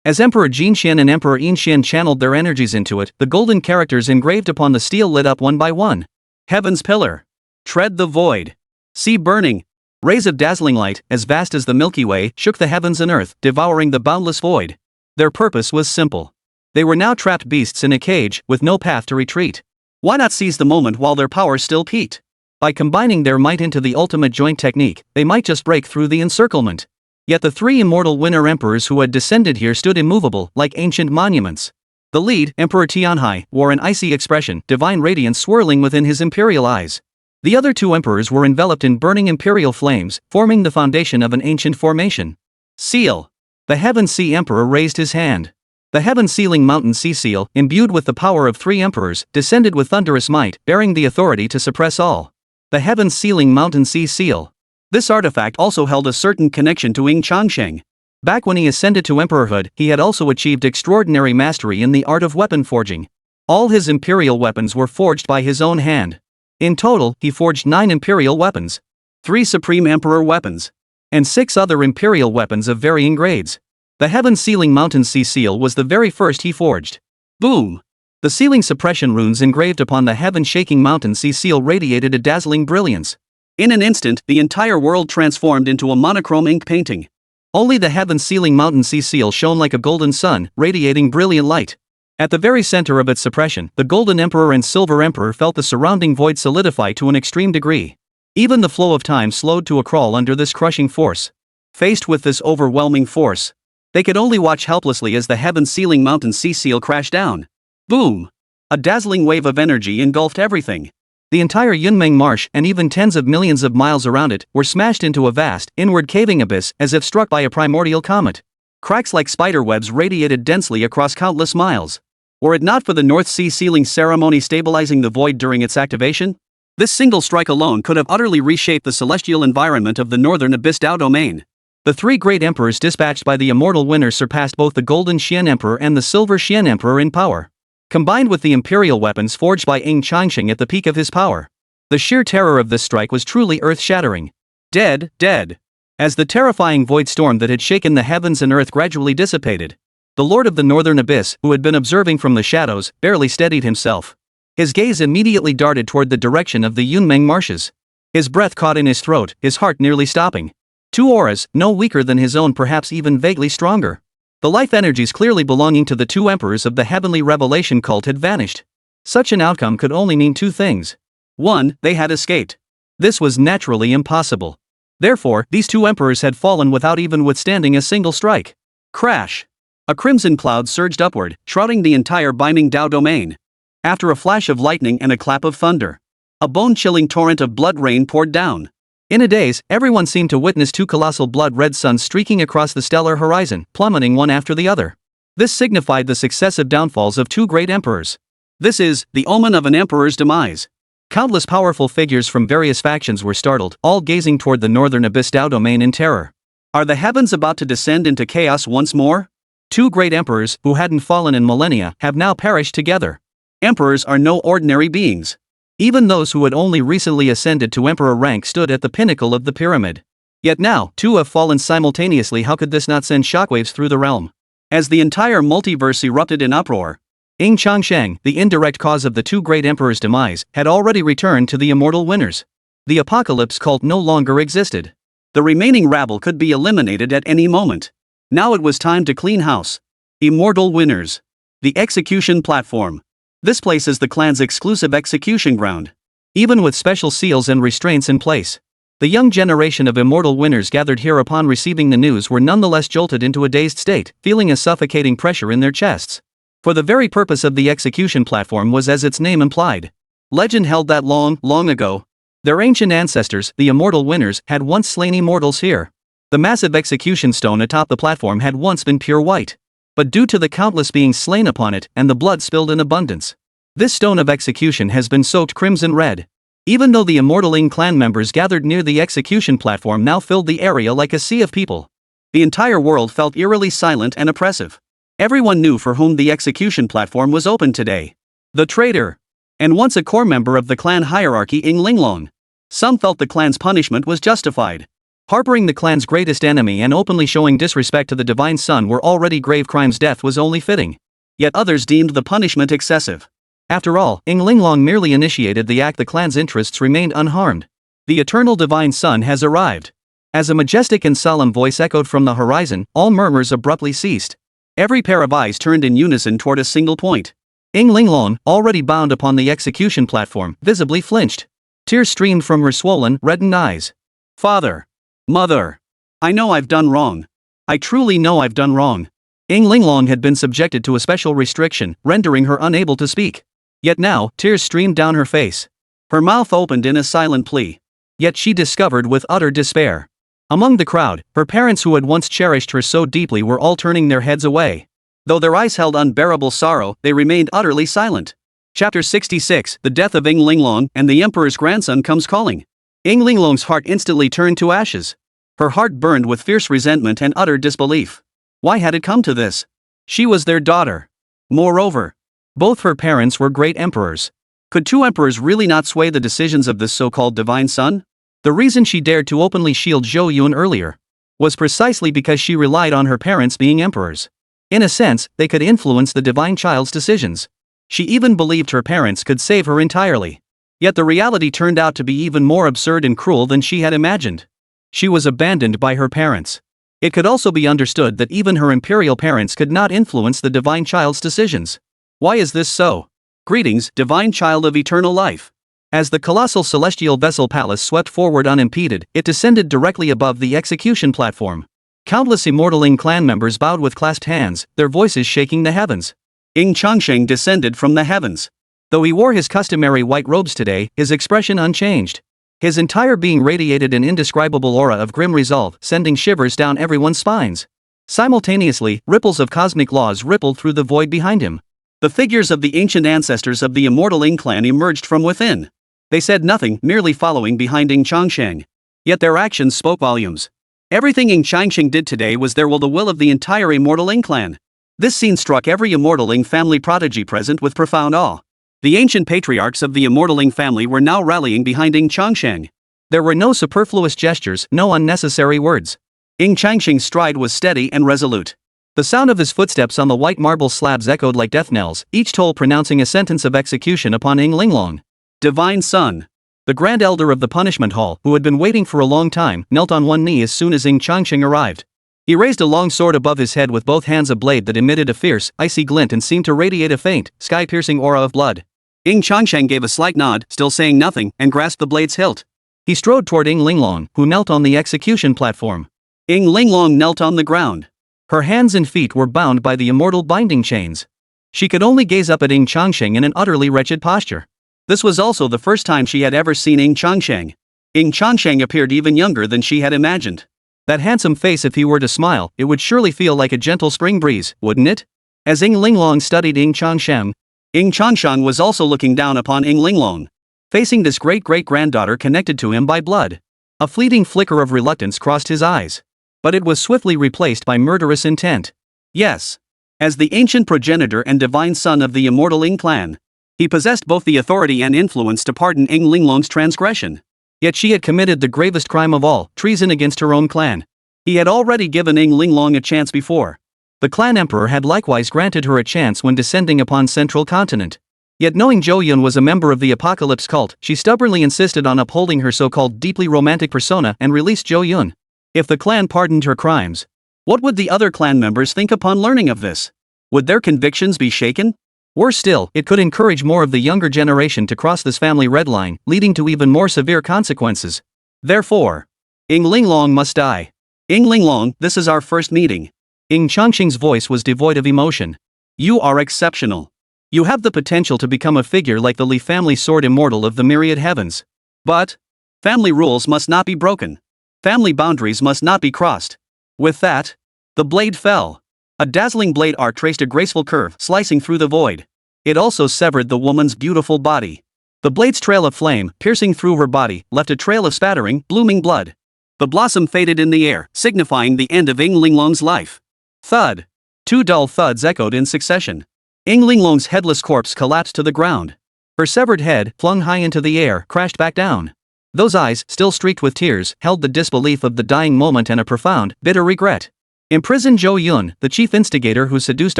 Speaker 2: As Emperor Qingxian and Emperor Yinshan channeled their energies into it, the golden characters engraved upon the steel lit up one by one. Heaven's pillar. Tread the void. Sea burning. Rays of dazzling light, as vast as the Milky Way, shook the heavens and earth, devouring the boundless void. Their purpose was simple. They were now trapped beasts in a cage, with no path to retreat. Why not seize the moment while their power still peaked? By combining their might into the ultimate joint technique, they might just break through the encirclement. Yet the three immortal winner emperors who had descended here stood immovable, like ancient monuments. The lead, Emperor Tianhai, wore an icy expression, divine radiance swirling within his imperial eyes. The other two emperors were enveloped in burning imperial flames, forming the foundation of an ancient formation. Seal. The Heaven Sea Emperor raised his hand. The heaven-sealing mountain sea seal, imbued with the power of three emperors, descended with thunderous might, bearing the authority to suppress all. The heaven-sealing mountain sea seal. This artifact also held a certain connection to Ying Changsheng. Back when he ascended to emperorhood, he had also achieved extraordinary mastery in the art of weapon forging. All his imperial weapons were forged by his own hand. In total, he forged 9 imperial weapons, 3 supreme emperor weapons, and 6 other imperial weapons of varying grades. The heaven-sealing mountain sea seal was the very first he forged. Boom! The sealing suppression runes engraved upon the heaven-shaking mountain sea seal radiated a dazzling brilliance. In an instant, the entire world transformed into a monochrome ink painting. Only the heaven-sealing mountain sea seal shone like a golden sun, radiating brilliant light. At the very center of its suppression, the Golden Emperor and Silver Emperor felt the surrounding void solidify to an extreme degree. Even the flow of time slowed to a crawl under this crushing force. Faced with this overwhelming force, they could only watch helplessly as the heaven-sealing mountain sea seal crashed down. Boom! A dazzling wave of energy engulfed everything. The entire Yunmeng Marsh, and even tens of millions of miles around it, were smashed into a vast, inward caving abyss, as if struck by a primordial comet. Cracks like spider webs radiated densely across countless miles. Were it not for the North Sea sealing ceremony stabilizing the void during its activation, this single strike alone could have utterly reshaped the celestial environment of the Northern Abyss Dao domain. The 3 great emperors dispatched by the immortal winner surpassed both the Golden Xian Emperor and the Silver Xian Emperor in power. Combined with the imperial weapons forged by Ying Changsheng at the peak of his power, the sheer terror of this strike was truly earth-shattering. Dead, dead. As the terrifying void storm that had shaken the heavens and earth gradually dissipated, the Lord of the Northern Abyss, who had been observing from the shadows, barely steadied himself. His gaze immediately darted toward the direction of the Yunmeng marshes. His breath caught in his throat, his heart nearly stopping. 2 auras, no weaker than his own, perhaps even vaguely stronger. The life energies clearly belonging to the 2 emperors of the heavenly revelation cult had vanished. Such an outcome could only mean 2 things. 1, they had escaped. This was naturally impossible. Therefore, these 2 emperors had fallen without even withstanding a single strike. Crash! A crimson cloud surged upward, shrouding the entire Biming Dao domain. After a flash of lightning and a clap of thunder, a bone-chilling torrent of blood rain poured down. In a daze, everyone seemed to witness 2 colossal blood-red suns streaking across the stellar horizon, plummeting one after the other. This signified the successive downfalls of 2 great emperors. This is the omen of an emperor's demise. Countless powerful figures from various factions were startled, all gazing toward the Northern Abyss Dao domain in terror. Are the heavens about to descend into chaos once more? 2 great emperors, who hadn't fallen in millennia, have now perished together. Emperors are no ordinary beings. Even those who had only recently ascended to emperor rank stood at the pinnacle of the pyramid. Yet now, 2 have fallen simultaneously. How could this not send shockwaves through the realm? As the entire multiverse erupted in uproar, Ying Changsheng, the indirect cause of the two great emperors' demise, had already returned to the immortal winners. The apocalypse cult no longer existed.
Speaker 1: The remaining rabble could be eliminated at any moment. Now it was time to clean house. Immortal winners. The execution platform. This place is the clan's exclusive execution ground. Even with special seals and restraints in place, the young generation of immortal winners gathered here upon receiving the news were nonetheless jolted into a dazed state, feeling a suffocating pressure in their chests. For the very purpose of the execution platform was as its name implied. Legend held that long, long ago, their ancient ancestors, the immortal winners, had once slain immortals here. The massive execution stone atop the platform had once been pure white. But due to the countless beings slain upon it and the blood spilled in abundance, this stone of execution has been soaked crimson red. Even though the immortal Ying Clan members gathered near the execution platform now filled the area like a sea of people, the entire world felt eerily silent and oppressive. Everyone knew for whom the execution platform was open today. The traitor. And once a core member of the clan hierarchy Ying Linglong. Some felt the clan's punishment was justified. Harboring the clan's greatest enemy and openly showing disrespect to the divine son were already grave crimes. Death was only fitting. Yet others deemed the punishment excessive. After all, Ying Linglong merely initiated the act. The clan's interests remained unharmed. The eternal divine son has arrived. As a majestic and solemn voice echoed from the horizon, all murmurs abruptly ceased. Every pair of eyes turned in unison toward a single point. Ying Linglong, already bound upon the execution platform, visibly flinched. Tears streamed from her swollen, reddened eyes. Father. Mother. I know I've done wrong. I truly know I've done wrong. Ying Linglong had been subjected to a special restriction, rendering her unable to speak. Yet now, tears streamed down her face. Her mouth opened in a silent plea. Yet she discovered with utter despair. Among the crowd, her parents who had once cherished her so deeply were all turning their heads away. Though their eyes held unbearable sorrow, they remained utterly silent. Chapter 66, The Death of Ying Linglong and the Emperor's Grandson Comes Calling. Ying Linglong's heart instantly turned to ashes. Her heart burned with fierce resentment and utter disbelief. Why had it come to this? She was their daughter. Moreover, both her parents were great emperors. Could two emperors really not sway the decisions of this so-called divine son? The reason she dared to openly shield Zhou Yun earlier was precisely because she relied on her parents being emperors. In a sense, they could influence the divine child's decisions. She even believed her parents could save her entirely. Yet the reality turned out to be even more absurd and cruel than she had imagined. She was abandoned by her parents. It could also be understood that even her imperial parents could not influence the divine child's decisions. Why is this so? Greetings, divine child of eternal life. As the colossal celestial vessel palace swept forward unimpeded, it descended directly above the execution platform. Countless immortal Ying Clan members bowed with clasped hands, their voices shaking the heavens. Ying Changsheng descended from the heavens. Though he wore his customary white robes today, his expression unchanged. His entire being radiated an indescribable aura of grim resolve, sending shivers down everyone's spines. Simultaneously, ripples of cosmic laws rippled through the void behind him. The figures of the ancient ancestors of the immortal Ying Clan emerged from within. They said nothing, merely following behind Ying Changsheng. Yet their actions spoke volumes. Everything Ying Changsheng did today was the will of the entire immortal Ying Clan. This scene struck every immortal Ying family prodigy present with profound awe. The ancient patriarchs of the immortal Ying family were now rallying behind Ying Changsheng. There were no superfluous gestures, no unnecessary words. Ying Changsheng's stride was steady and resolute. The sound of his footsteps on the white marble slabs echoed like death knells, each toll pronouncing a sentence of execution upon Ying Linglong. Divine Son. The Grand Elder of the Punishment Hall, who had been waiting for a long time, knelt on one knee as soon as Ying Changsheng arrived. He raised a long sword above his head with both hands, a blade that emitted a fierce, icy glint and seemed to radiate a faint, sky-piercing aura of blood. Ying Changsheng gave a slight nod, still saying nothing, and grasped the blade's hilt. He strode toward Ying Linglong, who knelt on the execution platform. Ying Linglong knelt on the ground. Her hands and feet were bound by the immortal binding chains. She could only gaze up at Ying Changsheng in an utterly wretched posture. This was also the first time she had ever seen Ying Changsheng. Ying Changsheng appeared even younger than she had imagined. That handsome face, if he were to smile, it would surely feel like a gentle spring breeze, wouldn't it? As Ying Linglong studied Ying Changsheng, Ying Changsheng was also looking down upon Ying Linglong, facing this great-great-granddaughter connected to him by blood. A fleeting flicker of reluctance crossed his eyes. But it was swiftly replaced by murderous intent. Yes. As the ancient progenitor and divine son of the immortal Ying Clan, he possessed both the authority and influence to pardon Ying Linglong's transgression. Yet she had committed the gravest crime of all, treason against her own clan. He had already given Ying Linglong a chance before.
Speaker 2: The clan emperor had likewise granted her a chance when descending upon central continent. Yet knowing Zhou Yun was a member of the Apocalypse cult, she stubbornly insisted on upholding her so-called deeply romantic persona and released Zhou Yun. If the clan pardoned her crimes, what would the other clan members think upon learning of this? Would their convictions be shaken? Worse still, it could encourage more of the younger generation to cross this family red line, leading to even more severe consequences. Therefore, Ying Linglong must die. Ying Linglong, this is our first meeting. Ying Changsheng's voice was devoid of emotion. You are exceptional. You have the potential to become a figure like the Li family sword immortal of the myriad heavens. But family rules must not be broken. Family boundaries must not be crossed. With that, the blade fell. A dazzling blade arc traced a graceful curve, slicing through the void. It also severed the woman's beautiful body. The blade's trail of flame, piercing through her body, left a trail of spattering, blooming blood. The blossom faded in the air, signifying the end of Ying Linglong's life. Thud. Two dull thuds echoed in succession. Ying Linglong's headless corpse collapsed to the ground. Her severed head, flung high into the air, crashed back down. Those eyes, still streaked with tears, held the disbelief of the dying moment and a profound, bitter regret. Imprison Zhou Yun, the chief instigator who seduced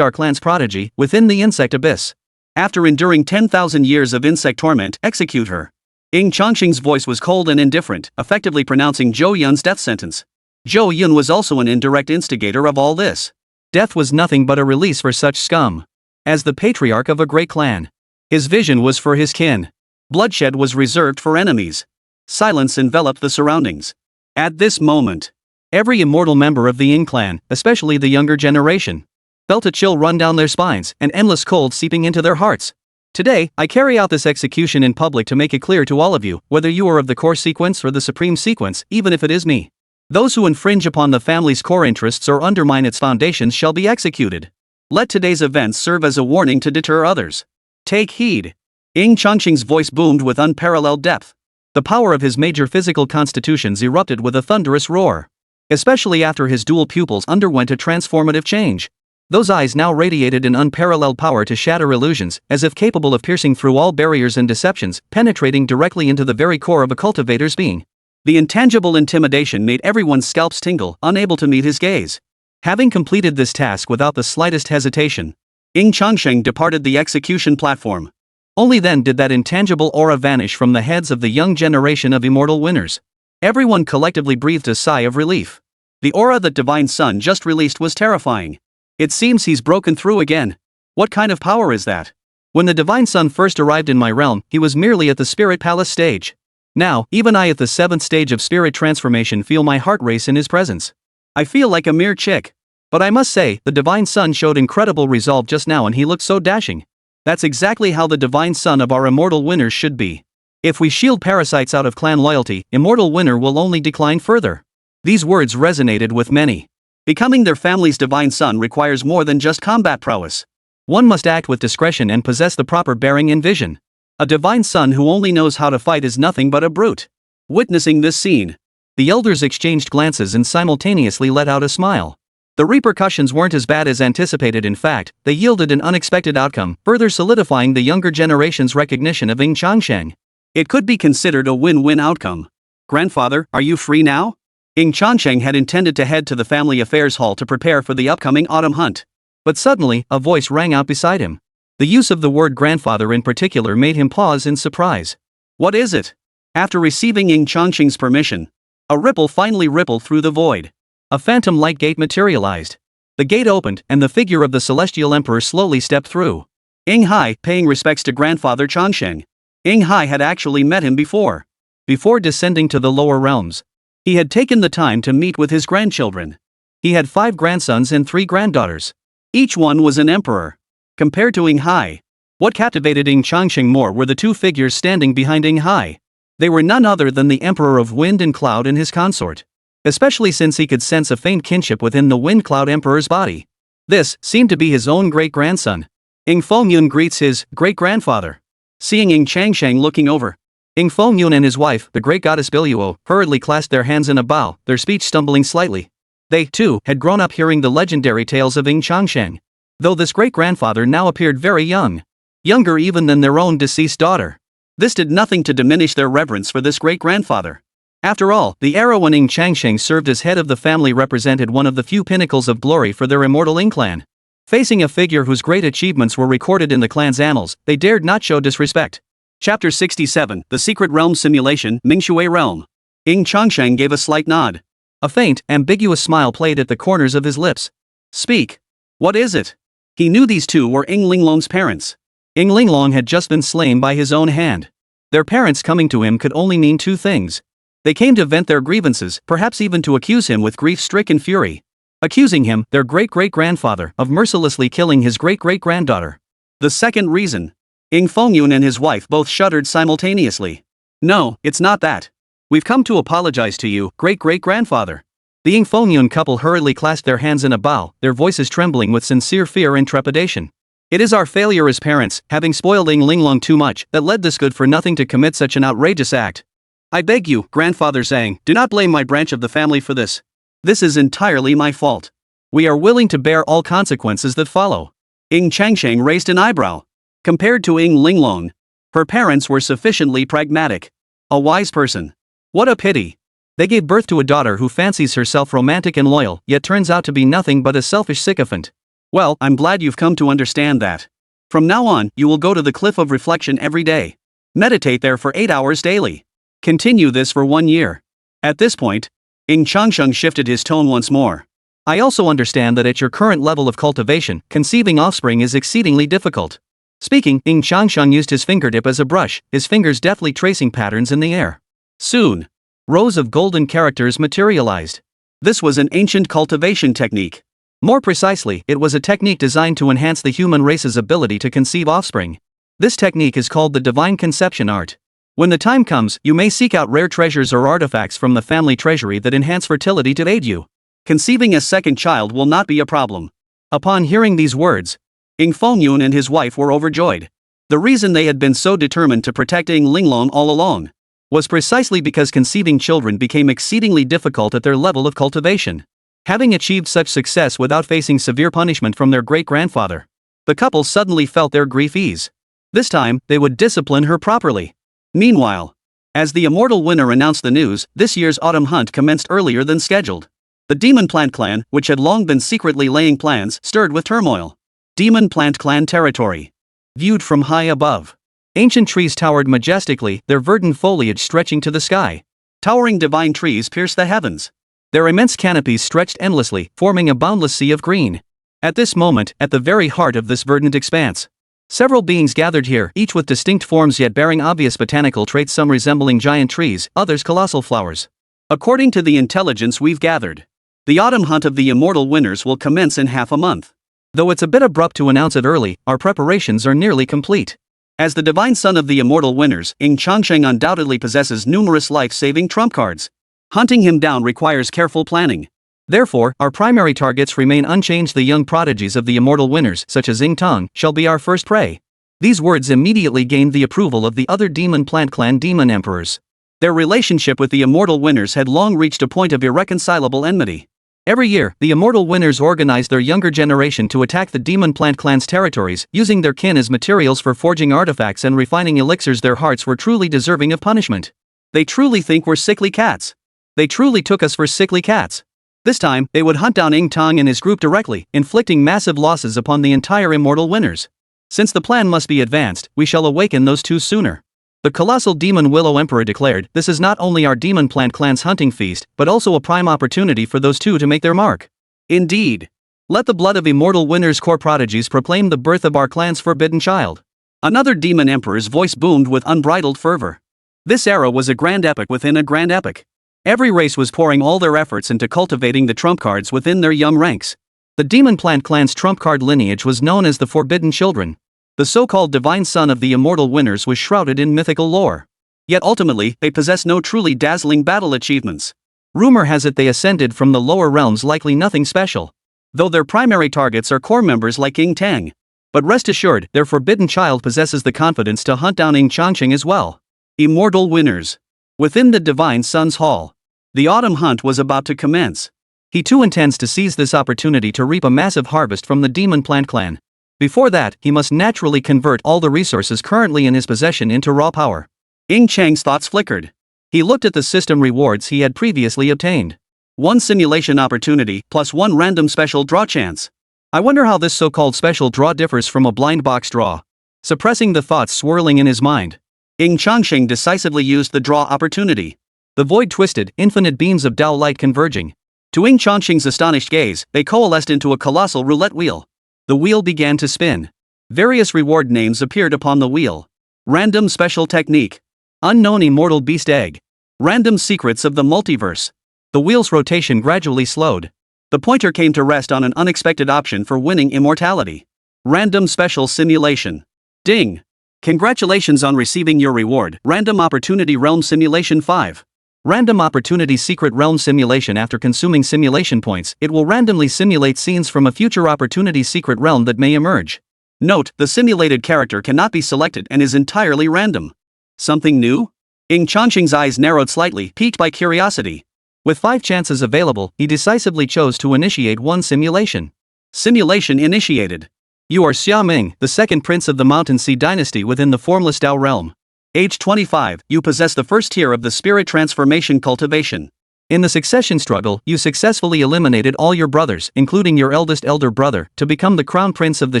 Speaker 2: our clan's prodigy, within the insect abyss. After enduring 10,000 years of insect torment, execute her. Ying Changsheng's voice was cold and indifferent, effectively pronouncing Zhou Yun's death sentence. Zhou Yun was also an indirect instigator of all this. Death was nothing but a release for such scum. As the patriarch of a great clan, his vision was for his kin. Bloodshed was reserved for enemies. Silence enveloped the surroundings. At this moment, every immortal member of the Ying Clan, especially the younger generation, felt a chill run down their spines, and endless cold seeping into their hearts. Today, I carry out this execution in public to make it clear to all of you, whether you are of the core sequence or the supreme sequence, even if it is me. Those who infringe upon the family's core interests or undermine its foundations shall be executed. Let today's events serve as a warning to deter others. Take heed. Ying Changsheng's voice boomed with unparalleled depth. The power of his major physical constitutions erupted with a thunderous roar. Especially after his dual pupils underwent a transformative change. Those eyes now radiated an unparalleled power to shatter illusions, as if capable of piercing through all barriers and deceptions, penetrating directly into the very core of a cultivator's being. The intangible intimidation made everyone's scalps tingle, unable to meet his gaze. Having completed this task without the slightest hesitation, Ying Changsheng departed the execution platform. Only then did that intangible aura vanish from the heads of the young generation of immortal winners. Everyone collectively breathed a sigh of relief. The aura that Divine Sun just released was terrifying. It seems he's broken through again. What kind of power is that? When the Divine Sun first arrived in my realm, he was merely at the Spirit Palace stage. Now, even I at the 7th stage of spirit transformation feel my heart race in his presence. I feel like a mere chick. But I must say, the Divine Sun showed incredible resolve just now and he looked so dashing. That's exactly how the Divine Sun of our immortal winners should be. If we shield parasites out of clan loyalty, immortal winner will only decline further. These words resonated with many. Becoming their family's Divine Sun requires more than just combat prowess. One must act with discretion and possess the proper bearing and vision. A Divine Sun who only knows how to fight is nothing but a brute. Witnessing this scene, the elders exchanged glances and simultaneously let out a smile. The repercussions weren't as bad as anticipated. In fact, they yielded an unexpected outcome, further solidifying the younger generation's recognition of Ying Changsheng. It could be considered a win-win outcome. Grandfather, are you free now? Ying Changsheng had intended to head to the family affairs hall to prepare for the upcoming autumn hunt. But suddenly, a voice rang out beside him. The use of the word grandfather in particular made him pause in surprise. What is it? After receiving Ying Changsheng's permission, a ripple finally rippled through the void. A phantom light gate materialized. The gate opened, and the figure of the celestial emperor slowly stepped through. Ying Hai, paying respects to grandfather Changsheng. Ying Hai had actually met him before. Before descending to the lower realms, he had taken the time to meet with his grandchildren. He had 5 grandsons and 3 granddaughters. Each one was an emperor. Compared to Ying Hai, what captivated Ying Changsheng more were the 2 figures standing behind Ying Hai. They were none other than the Emperor of Wind and Cloud and his consort. Especially since he could sense a faint kinship within the Wind Cloud Emperor's body. This seemed to be his own great-grandson. Ying Fengyun greets his great-grandfather. Seeing Ying Changsheng looking over, Ying Fengyun and his wife, the great goddess Biluo, hurriedly clasped their hands in a bow, their speech stumbling slightly. They, too, had grown up hearing the legendary tales of Ying Changsheng. Though this great-grandfather now appeared very young. Younger even than their own deceased daughter. This did nothing to diminish their reverence for this great-grandfather. After all, the era when Ying Changsheng served as head of the family represented one of the few pinnacles of glory for their immortal Ying Clan. Facing a figure whose great achievements were recorded in the clan's annals, they dared not show disrespect.
Speaker 1: Chapter 67, The Secret Realm Simulation, Mingshui Realm. Ying Changsheng gave a slight nod.
Speaker 2: A faint, ambiguous smile played at the corners of his lips.
Speaker 1: Speak. What is it? He knew these two were Ying Linglong's parents.
Speaker 2: Ying Linglong had just been slain by his own hand. Their parents coming to him could only mean two things. They came to vent their grievances, perhaps even to accuse him with grief-stricken fury. Accusing him, their great-great-grandfather, of mercilessly killing his great-great-granddaughter.
Speaker 1: The second reason. Ying Fengyun and his wife both shuddered simultaneously. No, it's not that. We've come to apologize to you, great-great-grandfather.
Speaker 2: The Ying Fengyun couple hurriedly clasped their hands in a bow, their voices trembling with sincere fear and trepidation. It is our failure as parents, having spoiled Ying Linglong too much, that led this good-for-nothing to commit such an outrageous act.
Speaker 1: I beg you, Grandfather Zhang, do not blame my branch of the family for this. This is entirely my fault.
Speaker 2: We are willing to bear all consequences that follow.
Speaker 1: Ying Changsheng raised an eyebrow. Compared to Ying Linglong, her parents were sufficiently pragmatic. A wise person.
Speaker 2: What a pity. They gave birth to a daughter who fancies herself romantic and loyal, yet turns out to be nothing but a selfish sycophant.
Speaker 1: Well, I'm glad you've come to understand that. From now on, you will go to the Cliff of Reflection every day. Meditate there for 8 hours daily. Continue this for 1 year. At this point, Ying Changsheng shifted his tone once more.
Speaker 2: I also understand that at your current level of cultivation, conceiving offspring is exceedingly difficult. Speaking, Ying Changsheng used his fingertip as a brush, his fingers deftly tracing patterns in the air.
Speaker 1: Soon,
Speaker 2: rows of golden characters materialized.
Speaker 1: This was an ancient cultivation technique.
Speaker 2: More precisely, it was a technique designed to enhance the human race's ability to conceive offspring. This technique is called the divine conception art. When the time comes, you may seek out rare treasures or artifacts from the family treasury that enhance fertility to aid you.
Speaker 1: Conceiving a second child will not be a problem.
Speaker 2: Upon hearing these words,
Speaker 1: Ying Fengyun and his wife were overjoyed. The reason they had been so determined to protect Ying Linglong all along
Speaker 2: was precisely because conceiving children became exceedingly difficult at their level of cultivation. Having achieved such success without facing severe punishment from their great-grandfather, the couple suddenly felt their grief ease. This time, they would discipline her properly.
Speaker 1: Meanwhile, as the Immortal winner announced the news, this year's autumn hunt commenced earlier than scheduled. The Demon Plant Clan, which had long been secretly laying plans, stirred with turmoil. Demon Plant Clan territory.
Speaker 2: Viewed from high above, ancient trees towered majestically, their verdant foliage stretching to the sky.
Speaker 1: Towering divine trees pierced the heavens.
Speaker 2: Their immense canopies stretched endlessly, forming a boundless sea of green. At this moment, at the very heart of this verdant expanse, several beings gathered here, each with distinct forms yet bearing obvious botanical traits, some resembling giant trees, others colossal flowers.
Speaker 1: According to the intelligence we've gathered, the autumn hunt of the Immortal winners will commence in half a month.
Speaker 2: Though it's a bit abrupt to announce it early, our preparations are nearly complete.
Speaker 1: As the divine son of the Immortal winners, Ying Changsheng undoubtedly possesses numerous life-saving trump cards. Hunting him down requires careful planning.
Speaker 2: Therefore, our primary targets remain unchanged. The young prodigies of the Immortal winners, such as Ying Tong, shall be our first prey. These words immediately gained the approval of the other Demon Plant Clan demon emperors.
Speaker 1: Their relationship with the Immortal winners had long reached a point of irreconcilable enmity.
Speaker 2: Every year, the Immortal winners organized their younger generation to attack the Demon Plant Clan's territories, using their kin as materials for forging artifacts and refining elixirs. Their hearts were truly deserving of punishment.
Speaker 1: They truly think we're sickly cats.
Speaker 2: They truly took us for sickly cats.
Speaker 1: This time, they would hunt down Ying Tong and his group directly,
Speaker 2: inflicting massive losses upon the entire Immortal winners. Since the plan must be advanced, we shall awaken those two sooner. The colossal demon Willow Emperor declared, this is not only our Demon Plant Clan's hunting feast, but also a prime opportunity for those two to make their mark.
Speaker 1: Indeed.
Speaker 2: Let the blood of Immortal winners' core prodigies proclaim the birth of our clan's forbidden child.
Speaker 1: Another demon emperor's voice boomed with unbridled fervor. This era was a grand epic within a grand epic. Every race was pouring all their efforts into cultivating the trump cards within their young ranks.
Speaker 2: The Demon Plant Clan's trump card lineage was known as the Forbidden Children. The so-called divine son of the Immortal winners was shrouded in mythical lore.
Speaker 1: Yet ultimately, they possess no truly dazzling battle achievements.
Speaker 2: Rumor has it they ascended from the lower realms, likely nothing special.
Speaker 1: Though their primary targets are core members like Ying Tang.
Speaker 2: But rest assured, their forbidden child possesses the confidence to hunt down Ying Changsheng as well.
Speaker 1: Immortal winners. Within the Divine Son's Hall, the autumn hunt was about to commence.
Speaker 2: He too intends to seize this opportunity to reap a massive harvest from the Demon Plant Clan. Before that, he must naturally convert all the resources currently in his possession into raw power.
Speaker 1: Ying Chang's thoughts flickered.
Speaker 2: He looked at the system rewards he had previously obtained.
Speaker 1: 1 simulation opportunity plus 1 random special draw chance.
Speaker 2: I wonder how this so-called special draw differs from a blind box draw. Suppressing the thoughts swirling in his mind,
Speaker 1: Ying Changsheng decisively used the draw opportunity.
Speaker 2: The void twisted, infinite beams of Dao light converging.
Speaker 1: To Ying Changsheng's astonished gaze, they coalesced into a colossal roulette wheel. The wheel began to spin. Various reward names appeared upon the wheel. Random special technique.
Speaker 2: Unknown immortal beast egg.
Speaker 1: Random secrets of the multiverse.
Speaker 2: The wheel's rotation gradually slowed.
Speaker 1: The pointer came to rest on an unexpected option for winning immortality. Random special simulation. Ding! Congratulations on receiving your reward, Random Opportunity Realm Simulation 5.
Speaker 2: Random Opportunity Secret Realm Simulation. After consuming simulation points, it will randomly simulate scenes from a future opportunity secret realm that may emerge.
Speaker 1: Note, the simulated character cannot be selected and is entirely random. Something new? Ying Changsheng's eyes narrowed slightly, piqued by curiosity.
Speaker 2: With 5 chances available, he decisively chose to initiate one simulation.
Speaker 1: Simulation initiated.
Speaker 2: You are Xia Ming, the second prince of the Mountain Sea dynasty within the formless Dao realm.
Speaker 1: Age 25, you possess the first tier of the spirit transformation cultivation.
Speaker 2: In the succession struggle, you successfully eliminated all your brothers, including your eldest elder brother, to become the crown prince of the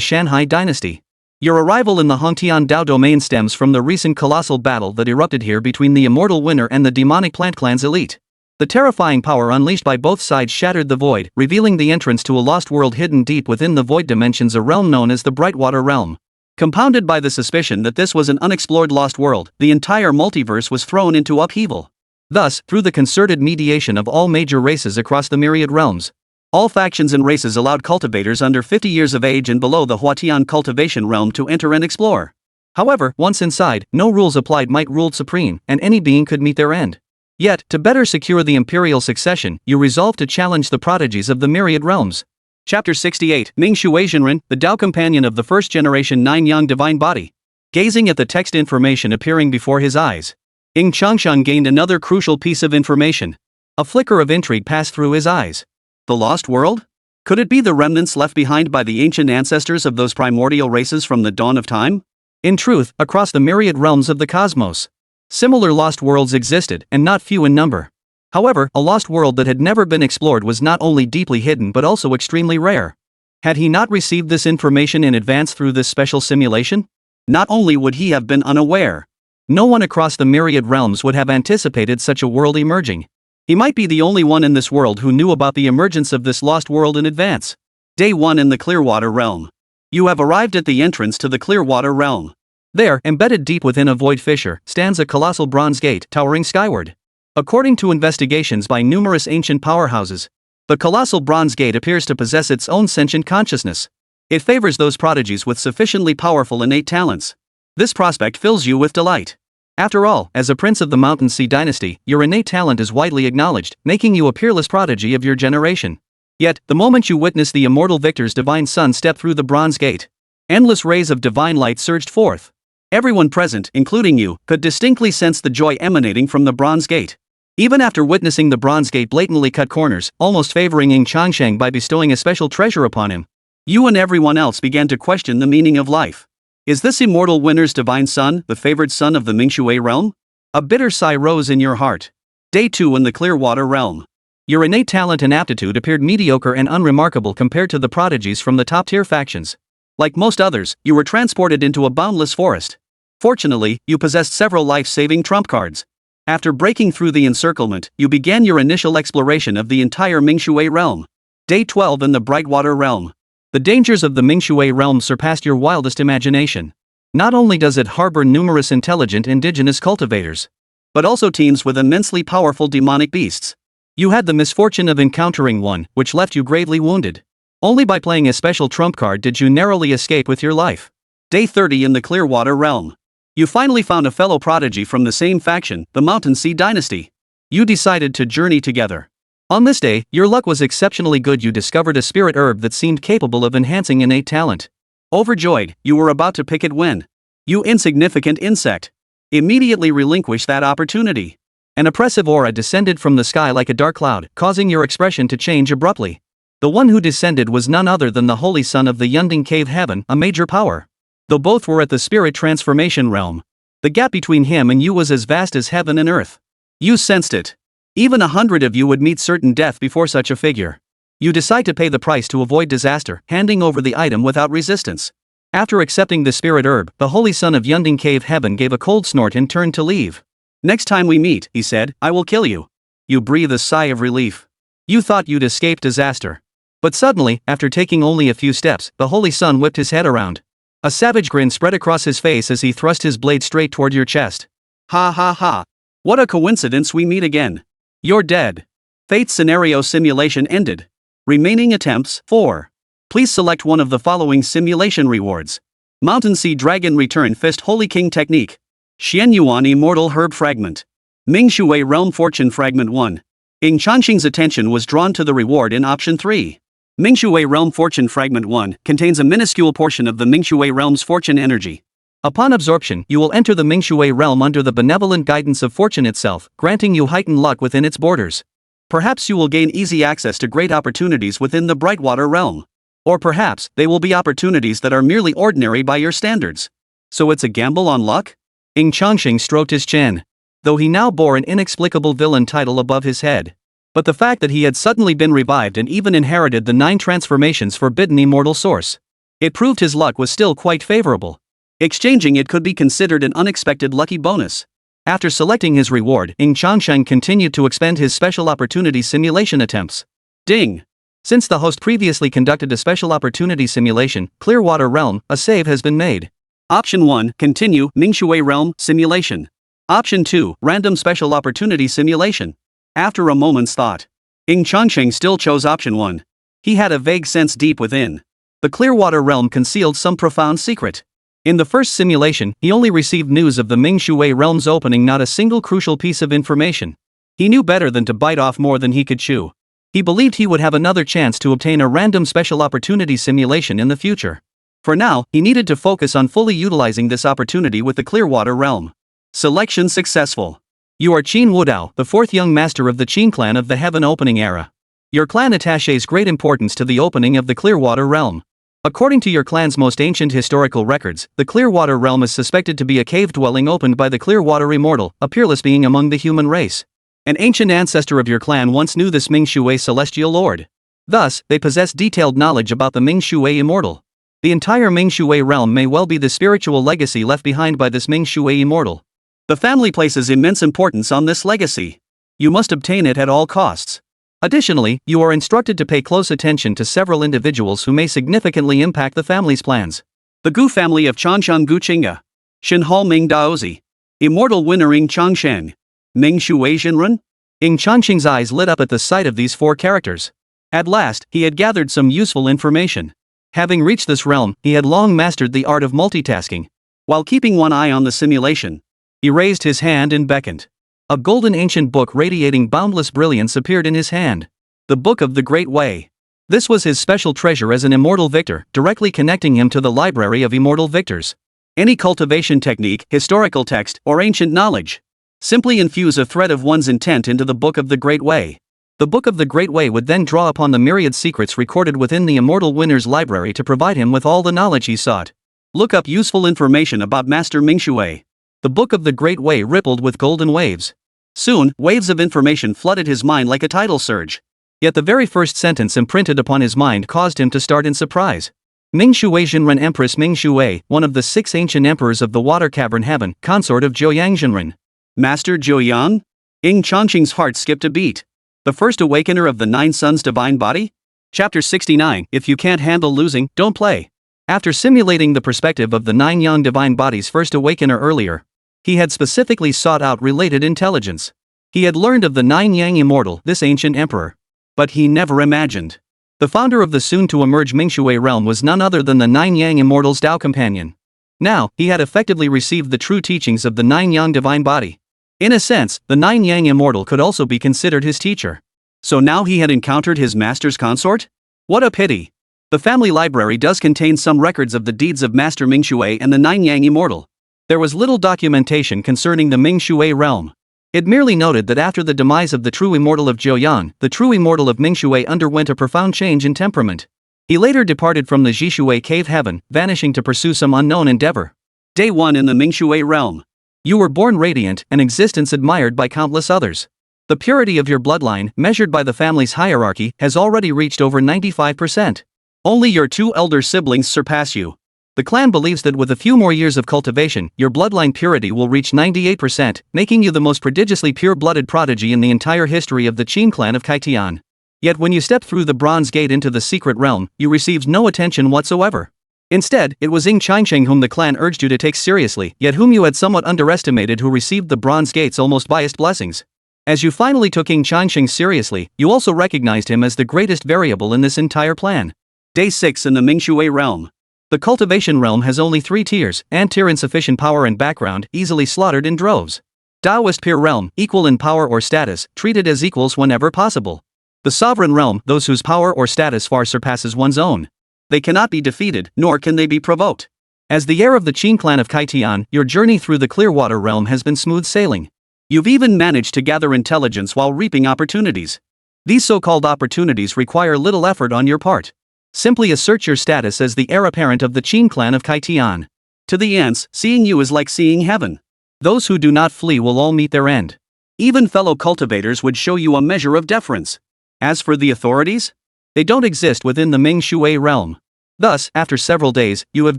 Speaker 2: Shanhai dynasty. Your arrival in the Hongtian Dao domain stems from the recent colossal battle that erupted here between the immortal winner and the demonic plant clan's elite. The terrifying power unleashed by both sides shattered the void, revealing the entrance to a lost world hidden deep within the void dimensions, a realm known as the Brightwater Realm. Compounded by the suspicion that this was an unexplored lost world, the entire multiverse was thrown into upheaval. Thus, through the concerted mediation of all major races across the myriad realms, all factions and races allowed cultivators under 50 years of age and below the Huatian cultivation realm to enter and explore. However, once inside, no rules applied, might ruled supreme, and any being could meet their end. Yet, to better secure the imperial succession, you resolved to challenge the prodigies of the myriad realms.
Speaker 1: Chapter 68, Ming Shui Zhenren, the Dao companion of the first generation Nine Yang Divine Body. Gazing at the text information appearing before his eyes, Ying Changsheng gained another crucial piece of information. A flicker of intrigue passed through his eyes. The lost world? Could it be the remnants left behind by the ancient ancestors of those primordial races from the dawn of time?
Speaker 2: In truth, across the myriad realms of the cosmos, similar lost worlds existed, and not few in number. However, a lost world that had never been explored was not only deeply hidden but also extremely rare. Had he not received this information in advance through this special simulation?
Speaker 1: Not only would he have been unaware,
Speaker 2: no one across the myriad realms would have anticipated such a world emerging.
Speaker 1: He might be the only one in this world who knew about the emergence of this lost world in advance. Day 1 in the Clearwater Realm. You have arrived at the entrance to the Clearwater Realm.
Speaker 2: There, embedded deep within a void fissure, stands a colossal bronze gate towering skyward. According to investigations by numerous ancient powerhouses, the colossal bronze gate appears to possess its own sentient consciousness. It favors those prodigies with sufficiently powerful innate talents. This prospect fills you with delight. After all, as a prince of the Mountain Sea dynasty, your innate talent is widely acknowledged, making you a peerless prodigy of your generation. Yet, the moment you witness the immortal victor's divine son step through the bronze gate, endless rays of divine light surged forth. Everyone present, including you, could distinctly sense the joy emanating from the bronze gate. Even after witnessing the bronze gate blatantly cut corners, almost favoring Ying Changsheng by bestowing a special treasure upon him, you and everyone else began to question the meaning of life. Is this immortal winner's divine son, the favored son of the Mingshui realm? A bitter sigh rose in your heart. Day 2 in the Clearwater Realm. Your innate talent and aptitude appeared mediocre and unremarkable compared to the prodigies from the top-tier factions. Like most others, you were transported into a boundless forest. Fortunately, you possessed several life-saving trump cards. After breaking through the encirclement, you began your initial exploration of the entire Mingshui realm. Day 12 in the Brightwater Realm. The dangers of the Mingshui realm surpassed your wildest imagination. Not only does it harbor numerous intelligent indigenous cultivators, but also teems with immensely powerful demonic beasts. You had the misfortune of encountering one, which left you gravely wounded. Only by playing a special trump card did you narrowly escape with your life. Day 30 in the Clearwater Realm. You finally found a fellow prodigy from the same faction, the Mountain Sea dynasty. You decided to journey together. On this day, your luck was exceptionally good. You discovered a spirit herb that seemed capable of enhancing innate talent. Overjoyed, you were about to pick it when you insignificant insect immediately relinquished that opportunity. An oppressive aura descended from the sky like a dark cloud, causing your expression to change abruptly. The one who descended was none other than the holy son of the Yunding Cave Heaven, a major power. Though both were at the spirit transformation realm, the gap between him and you was as vast as heaven and earth. You sensed it. Even 100 of you would meet certain death before such a figure. You decide to pay the price to avoid disaster, handing over the item without resistance. After accepting the spirit herb, the holy son of Yunding Cave Heaven gave a cold snort and turned to leave. Next time we meet, he said, I will kill you. You breathe a sigh of relief. You thought you'd escape disaster. But suddenly, after taking only a few steps, the holy son whipped his head around. A savage grin spread across his face as he thrust his blade straight toward your chest. Ha ha ha. What a coincidence we meet again. You're dead. Fate scenario simulation ended. Remaining attempts, 4. Please select one of the following simulation rewards. Mountain Sea Dragon Return Fist Holy King Technique. Xian Yuan Immortal Herb Fragment. Ming Shui Realm Fortune Fragment 1. Ying Changsheng's attention was drawn to the reward in option 3. Ming Shui Realm Fortune Fragment 1 contains a minuscule portion of the Ming Shui Realm's fortune energy. Upon absorption, you will enter the Ming Shui realm under the benevolent guidance of fortune itself, granting you heightened luck within its borders. Perhaps you will gain easy access to great opportunities within the Brightwater realm. Or perhaps, they will be opportunities that are merely ordinary by your standards. So it's a gamble on luck? Ying Changsheng stroked his chin. Though he now bore an inexplicable villain title above his head. But the fact that he had suddenly been revived and even inherited the 9 transformations forbidden immortal source. It proved his luck was still quite favorable. Exchanging it could be considered an unexpected lucky bonus. After selecting his reward, Ying Changsheng continued to expend his special opportunity simulation attempts. Ding! Since the host previously conducted a special opportunity simulation, Clearwater Realm, a save has been made. Option 1, Continue, Ming Shui Realm, Simulation. Option 2, Random Special Opportunity Simulation. After a moment's thought, Ying Changsheng still chose option 1. He had a vague sense deep within. The Clearwater Realm concealed some profound secret. In the first simulation, he only received news of the Ming Shui realm's opening, not a single crucial piece of information. He knew better than to bite off more than he could chew. He believed he would have another chance to obtain a random special opportunity simulation in the future. For now, he needed to focus on fully utilizing this opportunity with the Clearwater realm. Selection successful. You are Qin Wudao, the 4th young master of the Ying Clan of the Heaven Opening era. Your clan attaches great importance to the opening of the Clearwater realm. According to your clan's most ancient historical records, the Clearwater realm is suspected to be a cave dwelling opened by the Clearwater Immortal, a peerless being among the human race. An ancient ancestor of your clan once knew this Ming Shui celestial lord. Thus, they possess detailed knowledge about the Ming Shui Immortal. The entire Ming Shui realm may well be the spiritual legacy left behind by this Ming Shui Immortal. The family places immense importance on this legacy. You must obtain it at all costs. Additionally, you are instructed to pay close attention to several individuals who may significantly impact the family's plans. The Gu family of Chanshang Gu Qingga. Shinhao Ming Daozi. Immortal winner Ying Changsheng. Ming Shui Jinren? Ying Changsheng's eyes lit up at the sight of these 4 characters. At last, he had gathered some useful information. Having reached this realm, he had long mastered the art of multitasking. While keeping one eye on the simulation, he raised his hand and beckoned. A golden ancient book radiating boundless brilliance appeared in his hand. The Book of the Great Way. This was his special treasure as an immortal victor, directly connecting him to the library of immortal victors. Any cultivation technique, historical text, or ancient knowledge. Simply infuse a thread of one's intent into the Book of the Great Way. The Book of the Great Way would then draw upon the myriad secrets recorded within the immortal winner's library to provide him with all the knowledge he sought. Look up useful information about Master Ming Shui. The Book of the Great Way rippled with golden waves. Soon, waves of information flooded his mind like a tidal surge. Yet the very first sentence imprinted upon his mind caused him to start in surprise. Ming Shui Jinren Empress Ming Shui, one of the 6 ancient emperors of the Water Cavern Heaven, consort of Zhouyang Jinren. Master Zhouyang? Ying Changsheng's heart skipped a beat. The first awakener of the 9 Suns Divine Body? Chapter 69, If you can't handle losing, don't play. After simulating the perspective of the 9 Yang Divine Body's first awakener earlier, he had specifically sought out related intelligence. He had learned of the 9 Yang Immortal, this ancient emperor. But he never imagined. The founder of the soon-to-emerge Ming Shui realm was none other than the 9 Yang Immortal's Dao companion. Now, he had effectively received the true teachings of the 9 Yang Divine Body. In a sense, the 9 Yang Immortal could also be considered his teacher. So now he had encountered his master's consort? What a pity. The family library does contain some records of the deeds of Master Ming Shui and the 9 Yang Immortal. There was little documentation concerning the Ming Shui realm. It merely noted that after the demise of the true immortal of Zhouyang, the true immortal of Ming Shui underwent a profound change in temperament. He later departed from the Zhishui cave heaven, vanishing to pursue some unknown endeavor. Day 1 in the Ming Shui realm. You were born radiant, an existence admired by countless others. The purity of your bloodline, measured by the family's hierarchy, has already reached over 95%. Only your 2 elder siblings surpass you. The clan believes that with a few more years of cultivation, your bloodline purity will reach 98%, making you the most prodigiously pure-blooded prodigy in the entire history of the Ying Clan of Kaitian. Yet when you stepped through the bronze gate into the secret realm, you received no attention whatsoever. Instead, it was Ying Changsheng whom the clan urged you to take seriously, yet whom you had somewhat underestimated, who received the bronze gate's almost biased blessings. As you finally took Ying Changsheng seriously, you also recognized him as the greatest variable in this entire plan.
Speaker 1: Day 6 in the Mingshui realm.
Speaker 2: The cultivation realm has only 3 tiers: Ant-tier insufficient power and background, easily slaughtered in droves. Taoist peer realm, equal in power or status, treated as equals whenever possible. The sovereign realm, those whose power or status far surpasses one's own.
Speaker 1: They cannot be defeated, nor can they be provoked.
Speaker 2: As the heir of the Ying Clan of Kaitian, your journey through the Clearwater realm has been smooth sailing.
Speaker 1: You've even managed to gather intelligence while reaping opportunities.
Speaker 2: These so-called opportunities require little effort on your part. Simply assert your status as the heir apparent of the Ying Clan of Kaitian.
Speaker 1: To the ants, seeing you is like seeing heaven.
Speaker 2: Those who do not flee will all meet their end.
Speaker 1: Even fellow cultivators would show you a measure of deference. As for the authorities,
Speaker 2: they don't exist within the Mingshui realm. Thus, after several days, you have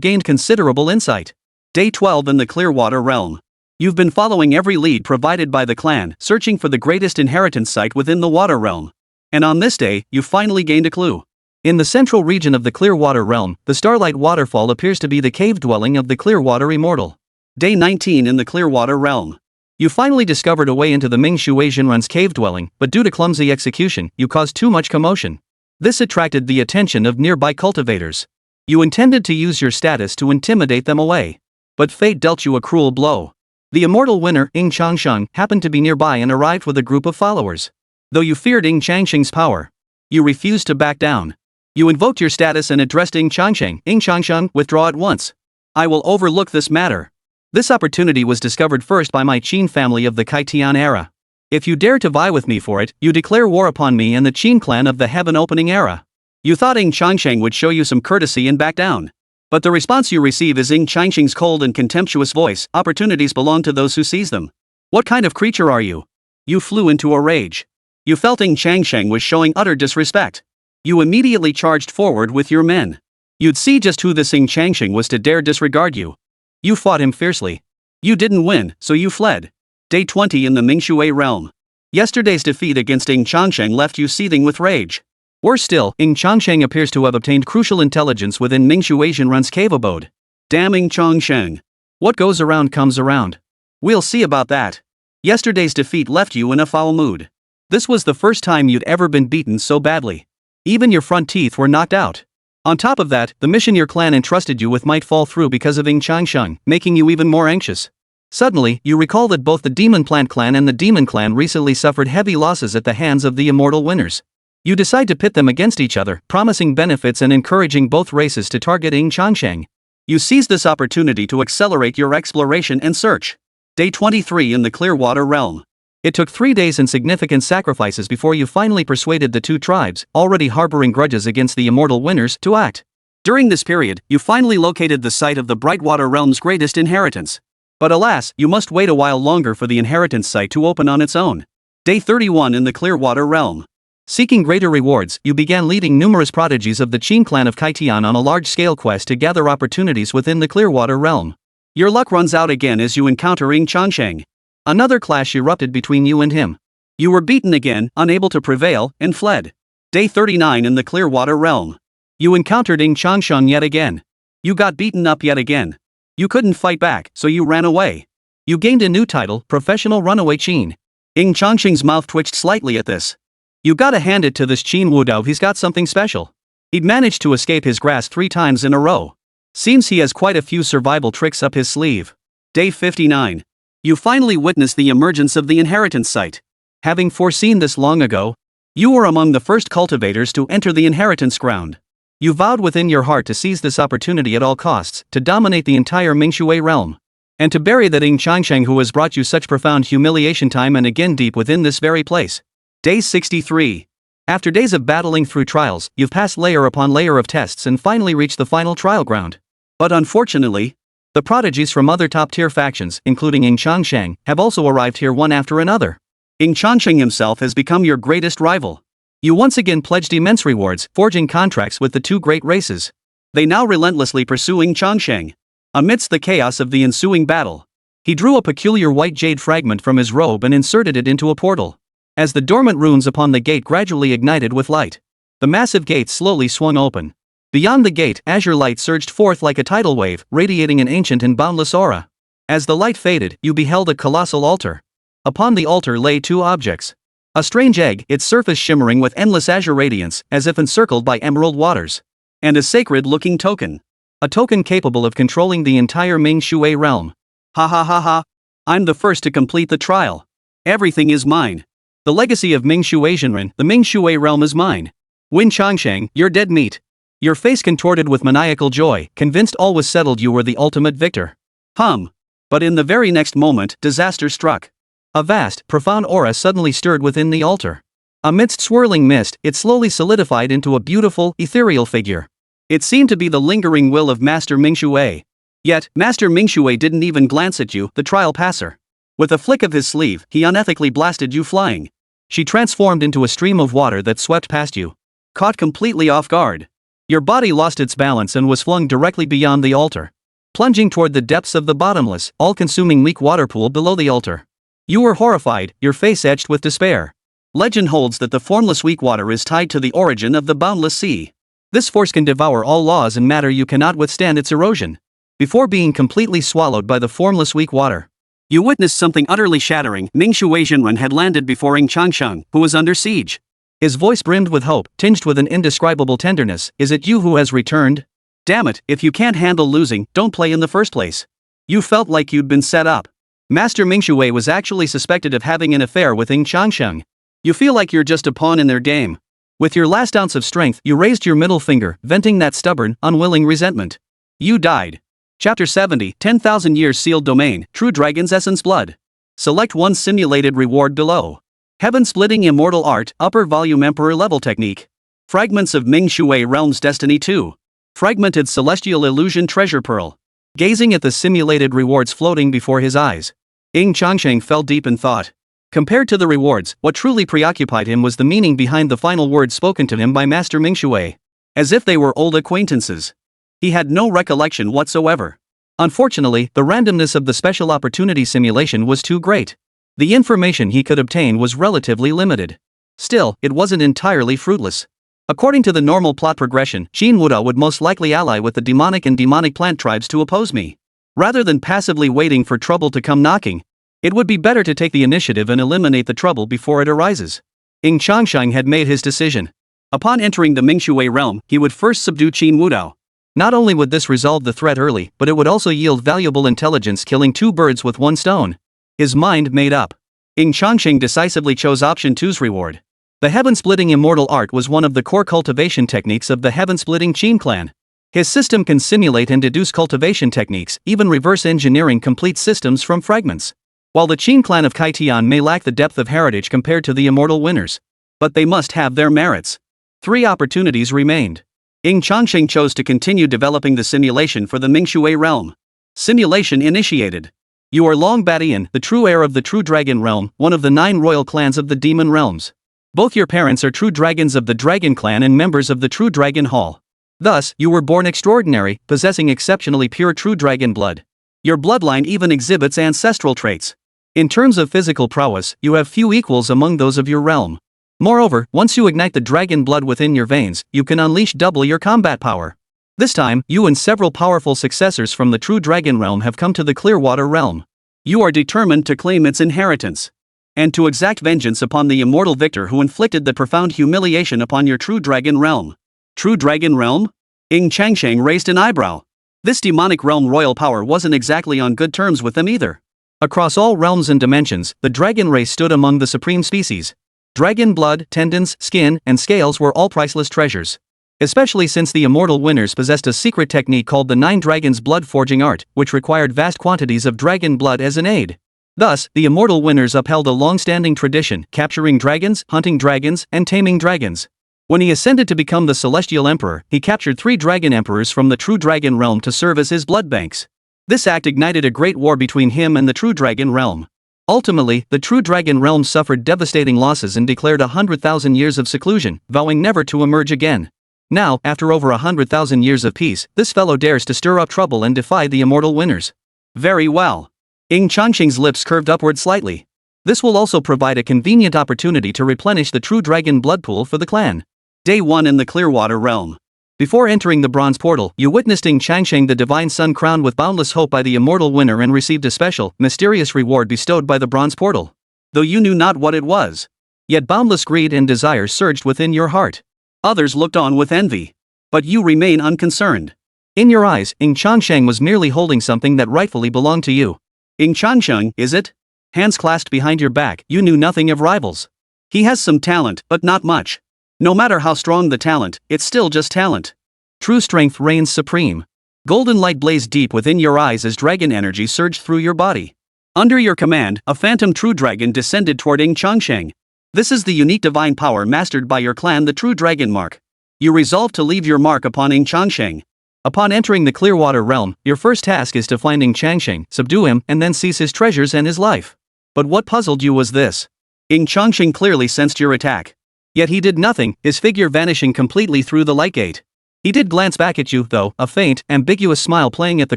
Speaker 2: gained considerable insight.
Speaker 1: Day 12 in the Clearwater realm. You've been following every lead provided by the clan, searching for the greatest inheritance site within the water realm. And on this day, you finally gained a clue.
Speaker 2: In the central region of the Clearwater realm, the Starlight Waterfall appears to be the cave dwelling of the Clearwater Immortal.
Speaker 1: Day 19 in the Clearwater realm.
Speaker 2: You finally discovered a way into the Mingshui Jinrun's cave dwelling, but due to clumsy execution, you caused too much commotion. This attracted the attention of nearby cultivators. You intended to use your status to intimidate them away. But fate dealt you a cruel blow. The immortal winner, Ying Changsheng, happened to be nearby and arrived with a group of followers. Though you feared Ying Changsheng's power, you refused to back down. You invoked your status and addressed Ying Changsheng. Ying Changsheng, withdraw at once. I will overlook this matter. This opportunity was discovered first by my Qin family of the Kaitian era. If you dare to vie with me for it, you declare war upon me and the Qin clan of the Heaven Opening era. You thought Ying Changsheng would show you some courtesy and back down. But the response you receive is Ying Changsheng's cold and contemptuous voice: opportunities belong to those who seize them. What kind of creature are you? You flew into a rage. You felt Ying Changsheng was showing utter disrespect. You immediately charged forward with your men. You'd see just who this Ying Changsheng was to dare disregard you. You fought him fiercely. You didn't win, so you fled. Day 20 in the Mingshui realm. Yesterday's defeat against Ying Changsheng left you seething with rage. Worse still, Ying Changsheng appears to have obtained crucial intelligence within Mingshui Jinrun's cave abode.
Speaker 1: Damn Ying Changsheng.
Speaker 2: What goes around comes around.
Speaker 1: We'll see about that. Yesterday's defeat left you in a foul mood.
Speaker 2: This was the first time you'd ever been beaten so badly. Even your front teeth were knocked out. On top of that, the mission your clan entrusted you with might fall through because of Ying Changsheng, making you even more anxious. Suddenly, you recall that both the Demon Plant Clan and the Demon Clan recently suffered heavy losses at the hands of the immortal winners. You decide to pit them against each other, promising benefits and encouraging both races to target Ying Changsheng.
Speaker 1: You seize this opportunity to accelerate your exploration and search. Day 23 in the Clearwater realm.
Speaker 2: It took 3 days and significant sacrifices before you finally persuaded the 2 tribes, already harboring grudges against the immortal winners, to act.
Speaker 1: During this period, you finally located the site of the Brightwater realm's greatest inheritance. But alas, you must wait a while longer for the inheritance site to open on its own. Day 31 in the Clearwater realm.
Speaker 2: Seeking greater rewards, you began leading numerous prodigies of the Qin clan of Kaitian on a large-scale quest to gather opportunities within the Clearwater realm.
Speaker 1: Your luck runs out again as you encounter Ying Changsheng.
Speaker 2: Another clash erupted between you and him.
Speaker 1: You were beaten again, unable to prevail, and fled. Day 39 in the Clearwater realm.
Speaker 2: You encountered Ying Changsheng yet again.
Speaker 1: You got beaten up yet again. You couldn't fight back, so you ran away.
Speaker 2: You gained a new title, Professional Runaway Qin.
Speaker 1: Ying Changsheng's mouth twitched slightly at this.
Speaker 2: You gotta hand it to this Qin Wudao, he's got something special. He'd managed to escape his grasp 3 times in a row. Seems he has quite a few survival tricks up his sleeve.
Speaker 1: Day 59. You finally witnessed the emergence of the inheritance site.
Speaker 2: Having foreseen this long ago,
Speaker 1: you were among the first cultivators to enter the inheritance ground.
Speaker 2: You vowed within your heart to seize this opportunity at all costs, to dominate the entire Mingshui realm. And to bury that Ying Changsheng who has brought you such profound humiliation time and again deep within this very place.
Speaker 1: Day 63.
Speaker 2: After days of battling through trials, you've passed layer upon layer of tests and finally reached the final trial ground.
Speaker 1: But unfortunately,
Speaker 2: The prodigies from other top-tier factions, including Ying Changsheng, have also arrived here one after another.
Speaker 1: Ying Changsheng himself has become your greatest rival.
Speaker 2: You once again pledged immense rewards, forging contracts with the two great races.
Speaker 1: They now relentlessly pursue Ying Changsheng. Amidst the chaos of the ensuing battle, he drew a peculiar white jade fragment from his robe and inserted it into a portal. As the dormant runes upon the gate gradually ignited with light, the massive gate slowly swung open. Beyond the gate, azure light surged forth like a tidal wave, radiating an ancient and boundless aura. As the light faded, you beheld a colossal altar. Upon the altar lay two objects. A strange egg, its surface shimmering with endless azure radiance, as if encircled by emerald waters. And a sacred-looking token.
Speaker 2: A token capable of controlling the entire Ming Shui realm.
Speaker 1: Ha ha ha ha. I'm the first to complete the trial. Everything is mine. The legacy of Ming Shui Zhenren, the Ming Shui realm is mine. Ying Changsheng, you're dead meat.
Speaker 2: Your face contorted with maniacal joy, convinced all was settled, you were the ultimate victor.
Speaker 1: But in the very next moment, disaster struck.
Speaker 2: A vast, profound aura suddenly stirred within the altar. Amidst swirling mist, it slowly solidified into a beautiful, ethereal figure.
Speaker 1: It seemed to be the lingering will of Master Ming Shui. Yet, Master Ming Shui didn't even glance at you, the trial passer. With a flick of his sleeve, he unethically blasted you flying.
Speaker 2: She transformed into a stream of water that swept past you.
Speaker 1: Caught completely off guard.
Speaker 2: Your body lost its balance and was flung directly beyond the altar, plunging toward the depths of the bottomless, all-consuming weak water pool below the altar. You were horrified, your face etched with despair.
Speaker 1: Legend holds that the formless weak water is tied to the origin of the boundless sea.
Speaker 2: This force can devour all laws and matter, you cannot withstand its erosion. Before being completely swallowed by the formless weak water,
Speaker 1: you witnessed something utterly shattering. Ming Shui Zhenren had landed before Ying Changsheng, who was under siege.
Speaker 2: His voice brimmed with hope, tinged with an indescribable tenderness. Is it you who has returned?
Speaker 1: Damn it, if you can't handle losing, don't play in the first place. You felt like you'd been set up. Master Ming Shui was actually suspected of having an affair with Ying Changsheng. You feel like you're just a pawn in their game.
Speaker 2: With your last ounce of strength, you raised your middle finger, venting that stubborn, unwilling resentment.
Speaker 1: You died. Chapter 70, 10,000 Years Sealed Domain, True Dragon's Essence Blood. Select one simulated reward below. Heaven-splitting Immortal Art, Upper Volume Emperor Level Technique. Fragments of Ming Shui Realm's Destiny 2. Fragmented Celestial Illusion Treasure Pearl. Gazing at the simulated rewards floating before his eyes, Ying Changsheng fell deep in thought. Compared to the rewards, what truly preoccupied him was the meaning behind the final words spoken to him by Master Ming Shui. As if they were old acquaintances. He had no recollection whatsoever. Unfortunately, the randomness of the special opportunity simulation was too great. The information he could obtain was relatively limited. Still, it wasn't entirely fruitless. According to the normal plot progression, Jin Wuda would most likely ally with the demonic and demonic plant tribes to oppose me. Rather than passively waiting for trouble to come knocking, it would be better to take the initiative and eliminate the trouble before it arises. Ying Changsheng had made his decision. Upon entering the Ming Shui realm, he would first subdue Qin Wudao. Not only would this resolve the threat early, but it would also yield valuable intelligence, killing two birds with one stone. His mind made up. Ying Changsheng decisively chose option 2's reward. The heaven-splitting immortal art was one of the core cultivation techniques of the heaven-splitting Ying Clan. His system can simulate and deduce cultivation techniques, even reverse engineering complete systems from fragments. While the Ying Clan of Kaitian may lack the depth of heritage compared to the immortal winners, but they must have their merits. 3 opportunities remained. Ying Changsheng chose to continue developing the simulation for the Ming Shui realm. Simulation initiated. You are Long Badian, the true heir of the True Dragon realm, one of the 9 royal clans of the Demon realms. Both your parents are true dragons of the Dragon Clan and members of the True Dragon Hall. Thus, you were born extraordinary, possessing exceptionally pure true dragon blood. Your bloodline even exhibits ancestral traits. In terms of physical prowess, you have few equals among those of your realm. Moreover, once you ignite the dragon blood within your veins, you can unleash double your combat power. This time, you and several powerful successors from the True Dragon realm have come to the Clearwater realm. You are determined to claim its inheritance, and to exact vengeance upon the immortal victor who inflicted the profound humiliation upon your True Dragon realm. True Dragon realm? Ying Changsheng raised an eyebrow. This demonic realm royal power wasn't exactly on good terms with them either. Across all realms and dimensions, the dragon race stood among the supreme species. Dragon blood, tendons, skin, and scales were all priceless treasures. Especially since the immortal winners possessed a secret technique called the 9 Dragons blood forging art, which required vast quantities of dragon blood as an aid. Thus, the immortal winners upheld a long-standing tradition, capturing dragons, hunting dragons, and taming dragons. When he ascended to become the Celestial Emperor, he captured 3 dragon emperors from the True Dragon realm to serve as his blood banks.
Speaker 2: This act ignited a great war between him and the True Dragon realm. Ultimately, the True Dragon realm suffered devastating losses and declared 100,000 years of seclusion, vowing never to emerge again. Now, after over 100,000 years of peace, this fellow dares to stir up trouble and defy the immortal winners.
Speaker 1: Very well.
Speaker 2: Ying Changsheng's lips curved upward slightly. This will also provide a convenient opportunity to replenish the True Dragon blood pool for the clan.
Speaker 1: Day 1 in the Clearwater realm.
Speaker 2: Before entering the bronze portal, you witnessed Ying Changsheng, the divine sun, crowned with boundless hope by the immortal winner, and received a special, mysterious reward bestowed by the bronze portal.
Speaker 1: Though you knew not what it was,
Speaker 2: yet boundless greed and desire surged within your heart.
Speaker 1: Others looked on with envy. But you remain unconcerned.
Speaker 2: In your eyes, Ying Changsheng was merely holding something that rightfully belonged to you.
Speaker 1: Ying Changsheng, is it? Hands clasped behind your back, you knew nothing of rivals. He has some talent, but not much. No matter how strong the talent, it's still just talent.
Speaker 2: True strength reigns supreme. Golden light blazed deep within your eyes as dragon energy surged through your body.
Speaker 1: Under your command, a phantom true dragon descended toward Ying Changsheng. This is the unique divine power mastered by your clan, the True Dragon Mark. You resolve to leave your mark upon Ying Changsheng.
Speaker 2: Upon entering the Clearwater realm, your first task is to find Ying Changsheng, subdue him, and then seize his treasures and his life. But what puzzled you was this.
Speaker 1: Ying Changsheng clearly sensed your attack.
Speaker 2: Yet he did nothing, his figure vanishing completely through the light gate. He did glance back at you, though, a faint, ambiguous smile playing at the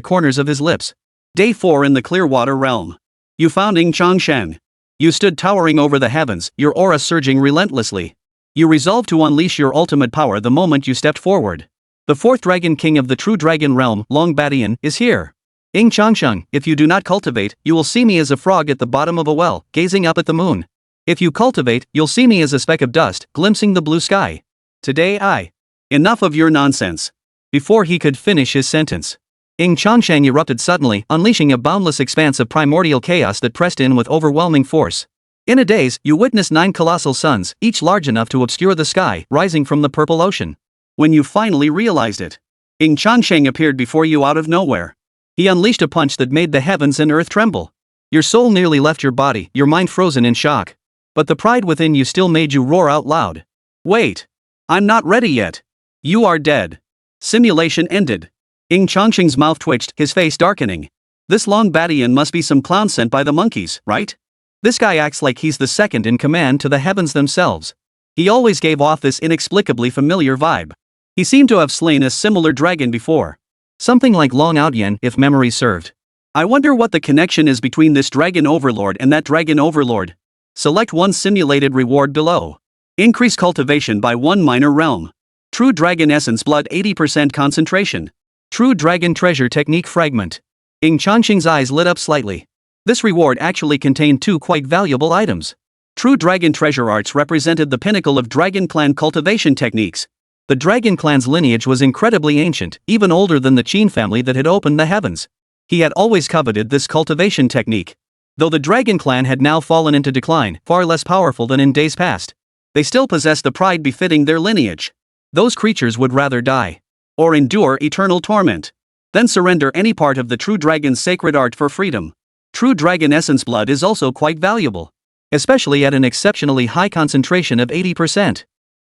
Speaker 2: corners of his lips.
Speaker 1: Day 4 in the Clearwater realm. You found Ying Changsheng. You stood towering over the heavens, your aura surging relentlessly. You resolved to unleash your ultimate power the moment you stepped forward. The fourth Dragon King of the True Dragon realm, Long Badian, is here. Ying Changsheng, if you do not cultivate, you will see me as a frog at the bottom of a well, gazing up at the moon. If you cultivate, you'll see me as a speck of dust, glimpsing the blue sky. Today I. Enough of your nonsense.
Speaker 2: Before he could finish his sentence, Ying Changsheng erupted suddenly, unleashing a boundless expanse of primordial chaos that pressed in with overwhelming force. In a daze, you witnessed 9 colossal suns, each large enough to obscure the sky, rising from the purple ocean.
Speaker 1: When you finally realized it, Ying Changsheng appeared before you out of nowhere.
Speaker 2: He unleashed a punch that made the heavens and earth tremble. Your soul nearly left your body, your mind frozen in shock. But the pride within you still made you roar out loud.
Speaker 1: Wait! I'm not ready yet. You are dead. Simulation ended. Ying Changsheng's mouth twitched, his face darkening. This Long Badian must be some clown sent by the monkeys, right? This guy acts like he's the second in command to the heavens themselves. He always gave off this inexplicably familiar vibe. He seemed to have slain a similar dragon before.
Speaker 2: Something like Long Outyen, if memory served.
Speaker 1: I wonder what the connection is between this dragon overlord and that dragon overlord. Select one simulated reward below. Increase cultivation by 1 minor realm. True Dragon Essence Blood 80% concentration.
Speaker 2: True Dragon Treasure Technique Fragment. Ying Changsheng's eyes lit up slightly. This reward actually contained 2 quite valuable items.
Speaker 1: True Dragon Treasure Arts represented the pinnacle of Dragon Clan cultivation techniques.
Speaker 2: The Dragon Clan's lineage was incredibly ancient, even older than the Qin family that had opened the heavens. He had always coveted this cultivation technique. Though the Dragon Clan had now fallen into decline, far less powerful than in days past, they still possessed the pride befitting their lineage. Those creatures would rather die, or endure eternal torment, than surrender any part of the True Dragon's sacred art for freedom. True Dragon Essence Blood is also quite valuable, especially at an exceptionally high concentration of 80%.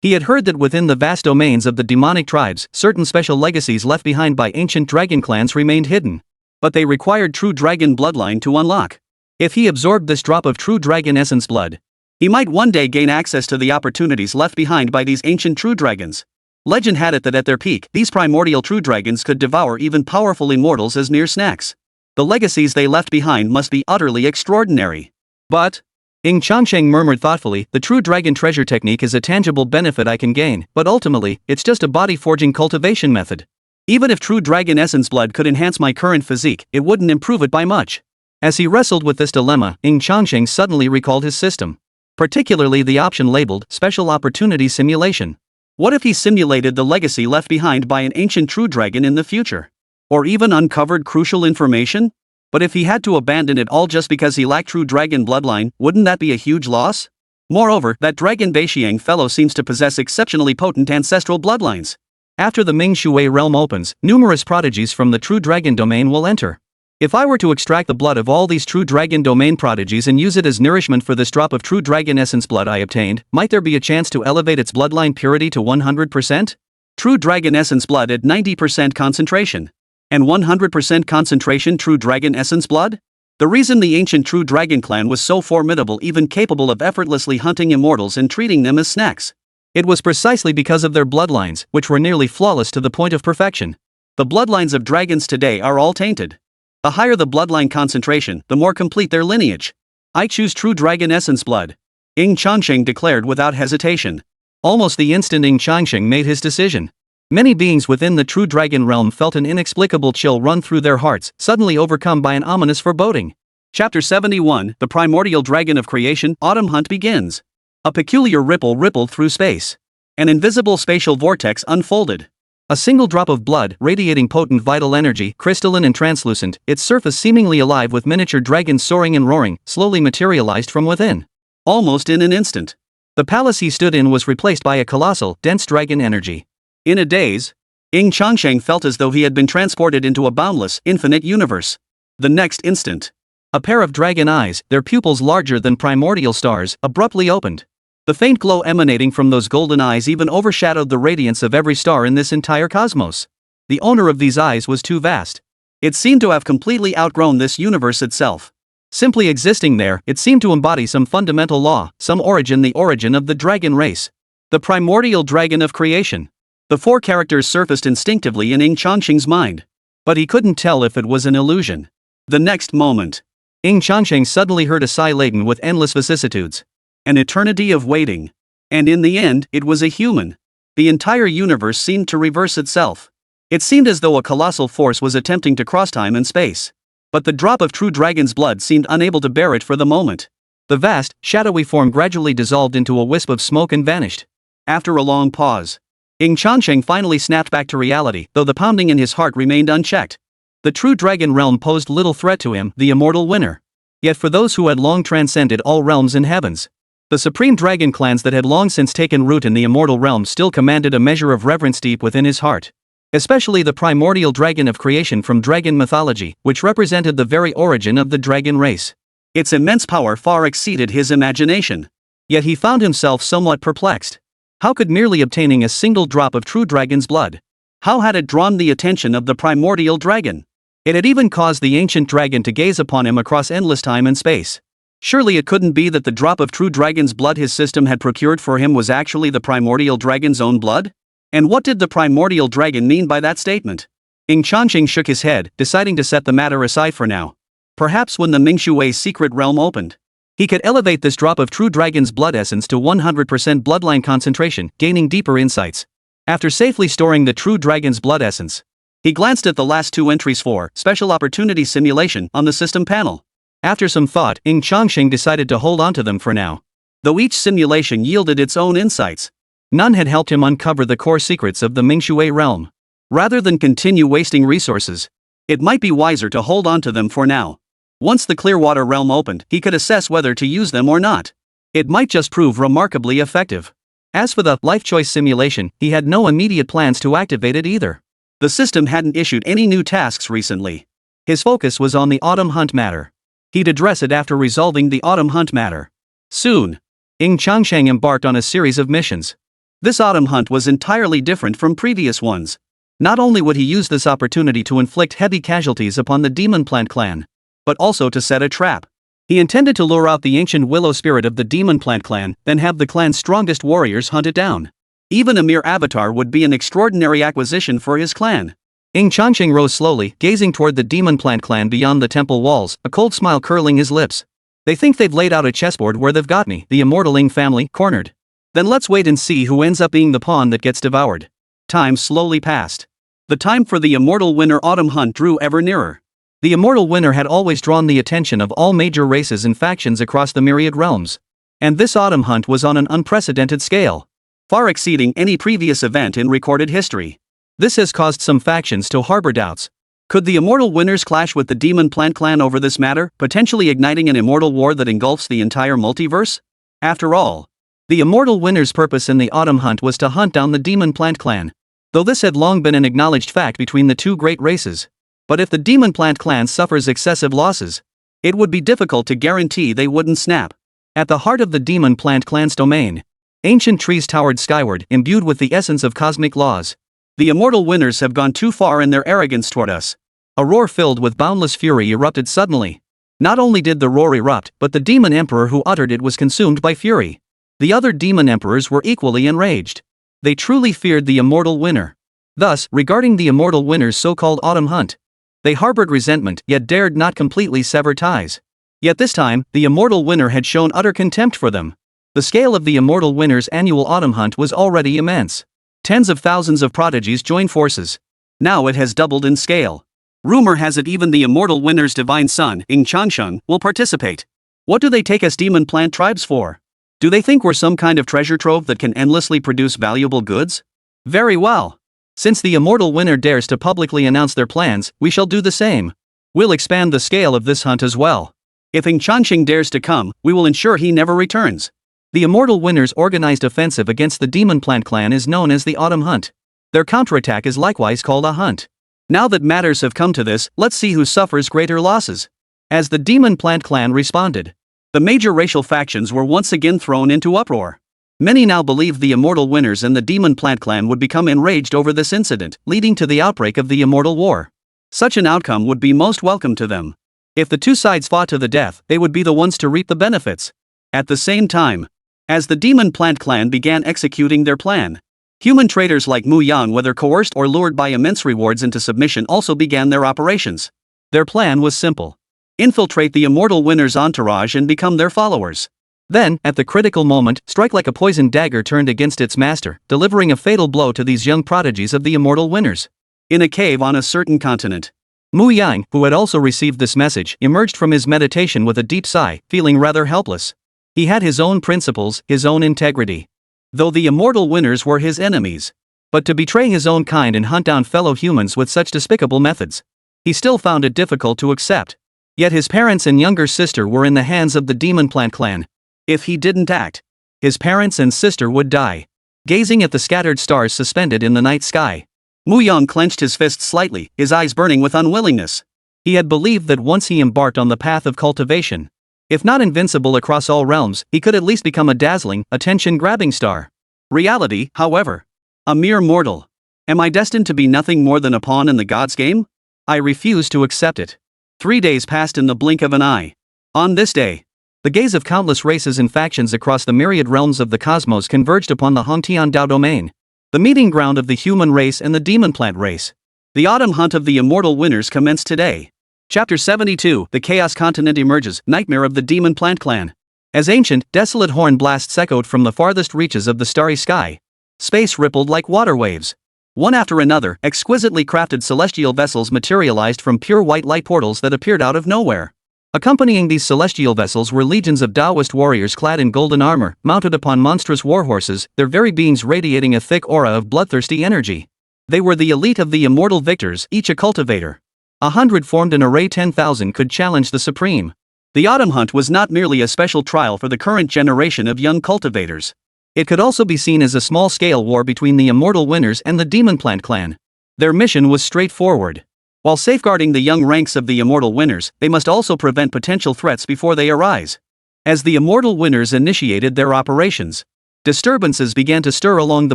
Speaker 2: He had heard that within the vast domains of the demonic tribes, certain special legacies left behind by ancient dragon clans remained hidden, but they required True Dragon bloodline to unlock. If he absorbed this drop of True Dragon Essence Blood, he might one day gain access to the opportunities left behind by these ancient true dragons. Legend had it that at their peak, these primordial true dragons could devour even powerful immortals as mere snacks. The legacies they left behind must be utterly extraordinary. But, Ying Changsheng murmured thoughtfully, the True Dragon Treasure Technique is a tangible benefit I can gain, but ultimately, it's just a body-forging cultivation method. Even if True Dragon Essence Blood could enhance my current physique, it wouldn't improve it by much. As he wrestled with this dilemma, Ying Changsheng suddenly recalled his system. Particularly the option labeled Special Opportunity Simulation. What if he simulated the legacy left behind by an ancient true dragon in the future? Or even uncovered crucial information? But if he had to abandon it all just because he lacked true dragon bloodline, wouldn't that be a huge loss? Moreover, that dragon Beixiang fellow seems to possess exceptionally potent ancestral bloodlines. After the Ming Shui realm opens, numerous prodigies from the True Dragon domain will enter. If I were to extract the blood of all these True Dragon domain prodigies and use it as nourishment for this drop of True Dragon Essence Blood I obtained, might there be a chance to elevate its bloodline purity to 100%? True Dragon Essence Blood at 90% concentration.
Speaker 1: And 100% concentration true dragon essence blood? The reason the ancient true dragon clan was so formidable, even capable of effortlessly hunting immortals and treating them as snacks.
Speaker 2: It was precisely because of their bloodlines, which were nearly flawless to the point of perfection.
Speaker 1: The bloodlines of dragons today are all tainted. The higher the bloodline concentration, the more complete their lineage. I choose true dragon essence blood, Ying Changsheng declared without hesitation.
Speaker 2: Almost the instant Ying Changsheng made his decision, many beings within the true dragon realm felt an inexplicable chill run through their hearts, suddenly overcome by an ominous foreboding.
Speaker 1: Chapter 71, The Primordial Dragon of Creation, Autumn Hunt begins. A peculiar ripple rippled through space. An invisible spatial vortex unfolded.
Speaker 2: A single drop of blood, radiating potent vital energy, crystalline and translucent, its surface seemingly alive with miniature dragons soaring and roaring, slowly materialized from within.
Speaker 1: Almost in an instant,
Speaker 2: the palace he stood in was replaced by a colossal, dense dragon energy.
Speaker 1: In a daze, Ying Changsheng felt as though he had been transported into a boundless, infinite universe. The next instant,
Speaker 2: a pair of dragon eyes, their pupils larger than primordial stars, abruptly opened. The faint glow emanating from those golden eyes even overshadowed the radiance of every star in this entire cosmos. The owner of these eyes was too vast.
Speaker 1: It seemed to have completely outgrown this universe itself.
Speaker 2: Simply existing there, it seemed to embody some fundamental law, some origin, the origin of the dragon race.
Speaker 1: The primordial dragon of creation. The four characters surfaced instinctively in Ying Changsheng's mind. But he couldn't tell if it was an illusion. The next moment,
Speaker 2: Ying Changsheng suddenly heard a sigh laden with endless vicissitudes.
Speaker 1: An eternity of waiting. And in the end, it was a human. The entire universe seemed to reverse itself. It seemed as though a colossal force was attempting to cross time and space. But the drop of true dragon's blood seemed unable to bear it for the moment.
Speaker 2: The vast, shadowy form gradually dissolved into a wisp of smoke and vanished.
Speaker 1: After a long pause, Ying Changsheng finally snapped back to reality, though the pounding in his heart remained unchecked. The true dragon realm posed little threat to him, the immortal winner. Yet for those who had long transcended all realms and heavens, the supreme dragon clans that had long since taken root in the immortal realm still commanded a measure of reverence deep within his heart. Especially the primordial dragon of creation from dragon mythology, which represented the very origin of the dragon race. Its immense power far exceeded his imagination.
Speaker 2: Yet he found himself somewhat perplexed. How could merely obtaining a single drop of true dragon's blood?
Speaker 1: How had it drawn the attention of the primordial dragon?
Speaker 2: It had even caused the ancient dragon to gaze upon him across endless time and space.
Speaker 1: Surely it couldn't be that the drop of true dragon's blood his system had procured for him was actually the primordial dragon's own blood? And what did the primordial dragon mean by that statement? Ying Changsheng shook his head, deciding to set the matter aside for now. Perhaps when the Mingshui's secret realm opened, he could elevate this drop of true dragon's blood essence to 100% bloodline concentration, gaining deeper insights. After safely storing the true dragon's blood essence, he glanced at the last two entries for Special Opportunity Simulation on the system panel.
Speaker 2: After some thought, Ying Changsheng decided to hold onto them for now.
Speaker 1: Though each simulation yielded its own insights,
Speaker 2: none had helped him uncover the core secrets of the Mingshui realm.
Speaker 1: Rather than continue wasting resources, it might be wiser to hold on to them for now. Once the Clearwater realm opened, he could assess whether to use them or not. It might just prove remarkably effective.
Speaker 2: As for the life choice simulation, he had no immediate plans to activate it either.
Speaker 1: The system hadn't issued any new tasks recently.
Speaker 2: His focus was on the autumn hunt matter. He'd address it after resolving the autumn hunt matter.
Speaker 1: Soon,
Speaker 2: Ying Changsheng embarked on a series of missions.
Speaker 1: This autumn hunt was entirely different from previous ones.
Speaker 2: Not only would he use this opportunity to inflict heavy casualties upon the Demon Plant clan,
Speaker 1: but also to set a trap.
Speaker 2: He intended to lure out the ancient willow spirit of the Demon Plant clan, then have the clan's strongest warriors hunt it down.
Speaker 1: Even a mere avatar would be an extraordinary acquisition for his clan.
Speaker 2: Ying Changsheng rose slowly, gazing toward the Demon Plant clan beyond the temple walls, a cold smile curling his lips. They think they've laid out a chessboard where they've got me, the immortal Ying family, cornered. Then let's wait and see who ends up being the pawn that gets devoured.
Speaker 1: Time slowly passed. The time for the immortal winter autumn hunt drew ever nearer.
Speaker 2: The immortal winter had always drawn the attention of all major races and factions across the myriad realms. And this autumn hunt was on an unprecedented scale,
Speaker 1: far exceeding any previous event in recorded history.
Speaker 2: This has caused some factions to harbor doubts.
Speaker 1: Could the immortal winners clash with the Demon Plant clan over this matter, potentially igniting an immortal war that engulfs the entire multiverse? After all, the immortal winner's purpose in the autumn hunt was to hunt down the Demon Plant clan. Though this had long been an acknowledged fact between the two great races. But if the Demon Plant clan suffers excessive losses, it would be difficult to guarantee they wouldn't snap. At the heart of the Demon Plant clan's domain, ancient trees towered skyward, imbued with the essence of cosmic laws. The immortal winners have gone too far in their arrogance toward us.
Speaker 2: A roar filled with boundless fury erupted suddenly. Not only did the roar erupt, but the demon emperor who uttered it was consumed by fury. The other demon emperors were equally enraged. They truly feared the immortal winner. Thus, regarding the immortal winner's so-called autumn hunt, they harbored resentment yet dared not completely sever ties. Yet this time, the immortal winner had shown utter contempt for them. The scale of the immortal winner's annual autumn hunt was already immense. Tens of thousands of prodigies joined forces. Now it has doubled in scale. Rumor has it even the immortal winner's divine son, Ying Changsheng, will participate. What do they take us demon plant tribes for? Do they think we're some kind of treasure trove that can endlessly produce valuable goods? Very well. Since the immortal winner dares to publicly announce their plans, we shall do the same. We'll expand the scale of this hunt as well. If Ying Changsheng dares to come, we will ensure he never returns. The immortal winner's organized offensive against the demon plant clan is known as the autumn hunt. Their counterattack is likewise called a hunt. Now that matters have come to this, let's see who suffers greater losses. As the demon plant clan responded, the major racial factions were once again thrown into uproar. Many now believed the immortal winners and the demon plant clan would become enraged over this incident, leading to the outbreak of the immortal war. Such an outcome would be most welcome to them. If the two sides fought to the death, they would be the ones to reap the benefits. At the same time, as the demon plant clan began executing their plan, human traders like Mu Yang, whether coerced or lured by immense rewards into submission, also began their operations. Their plan was simple. Infiltrate the immortal winner's entourage and become their followers. Then, at the critical moment, strike like a poisoned dagger turned against its master, delivering a fatal blow to these young prodigies of the immortal winners. In a cave on a certain continent, Mu Yang, who had also received this message, emerged from his meditation with a deep sigh, feeling rather helpless. He had his own principles, his own integrity. Though the immortal winners were his enemies. But to betray his own kind and hunt down fellow humans with such despicable methods, he still found it difficult to accept. Yet his parents and younger sister were in the hands of the demon plant clan. If he didn't act, his parents and sister would die. Gazing at the scattered stars suspended in the night sky, Mu Yang clenched his fists slightly, his eyes burning with unwillingness. He had believed that once he embarked on the path of cultivation, if not invincible across all realms, he could at least become a dazzling, attention-grabbing star. Reality, however, a mere mortal. Am I destined to be nothing more than a pawn in the gods' game? I refuse to accept it. 3 days passed in the blink of an eye. On this day, the gaze of countless races and factions across the myriad realms of the cosmos converged upon the Hongtian Dao domain, the meeting ground of the human race and the demon plant race. The autumn hunt of the immortal winners commenced today. Chapter 72, The Chaos Continent Emerges, Nightmare of the Demon Plant Clan. As ancient, desolate horn blasts echoed from the farthest reaches of the starry sky, space rippled like water waves. One after another, exquisitely crafted celestial vessels materialized from pure white light portals that appeared out of nowhere. Accompanying these celestial vessels were legions of Taoist warriors clad in golden armor, mounted upon monstrous warhorses, their very beings radiating a thick aura of bloodthirsty energy. They were the elite of the immortal victors, each a cultivator. 100 formed an array, 10,000 could challenge the supreme. The autumn hunt was not merely a special trial for the current generation of young cultivators. It could also be seen as a small-scale war between the immortal winners and the demon plant clan. Their mission was straightforward. While safeguarding the young ranks of the immortal winners, they must also prevent potential threats before they arise. As the immortal winners initiated their operations, disturbances began to stir along the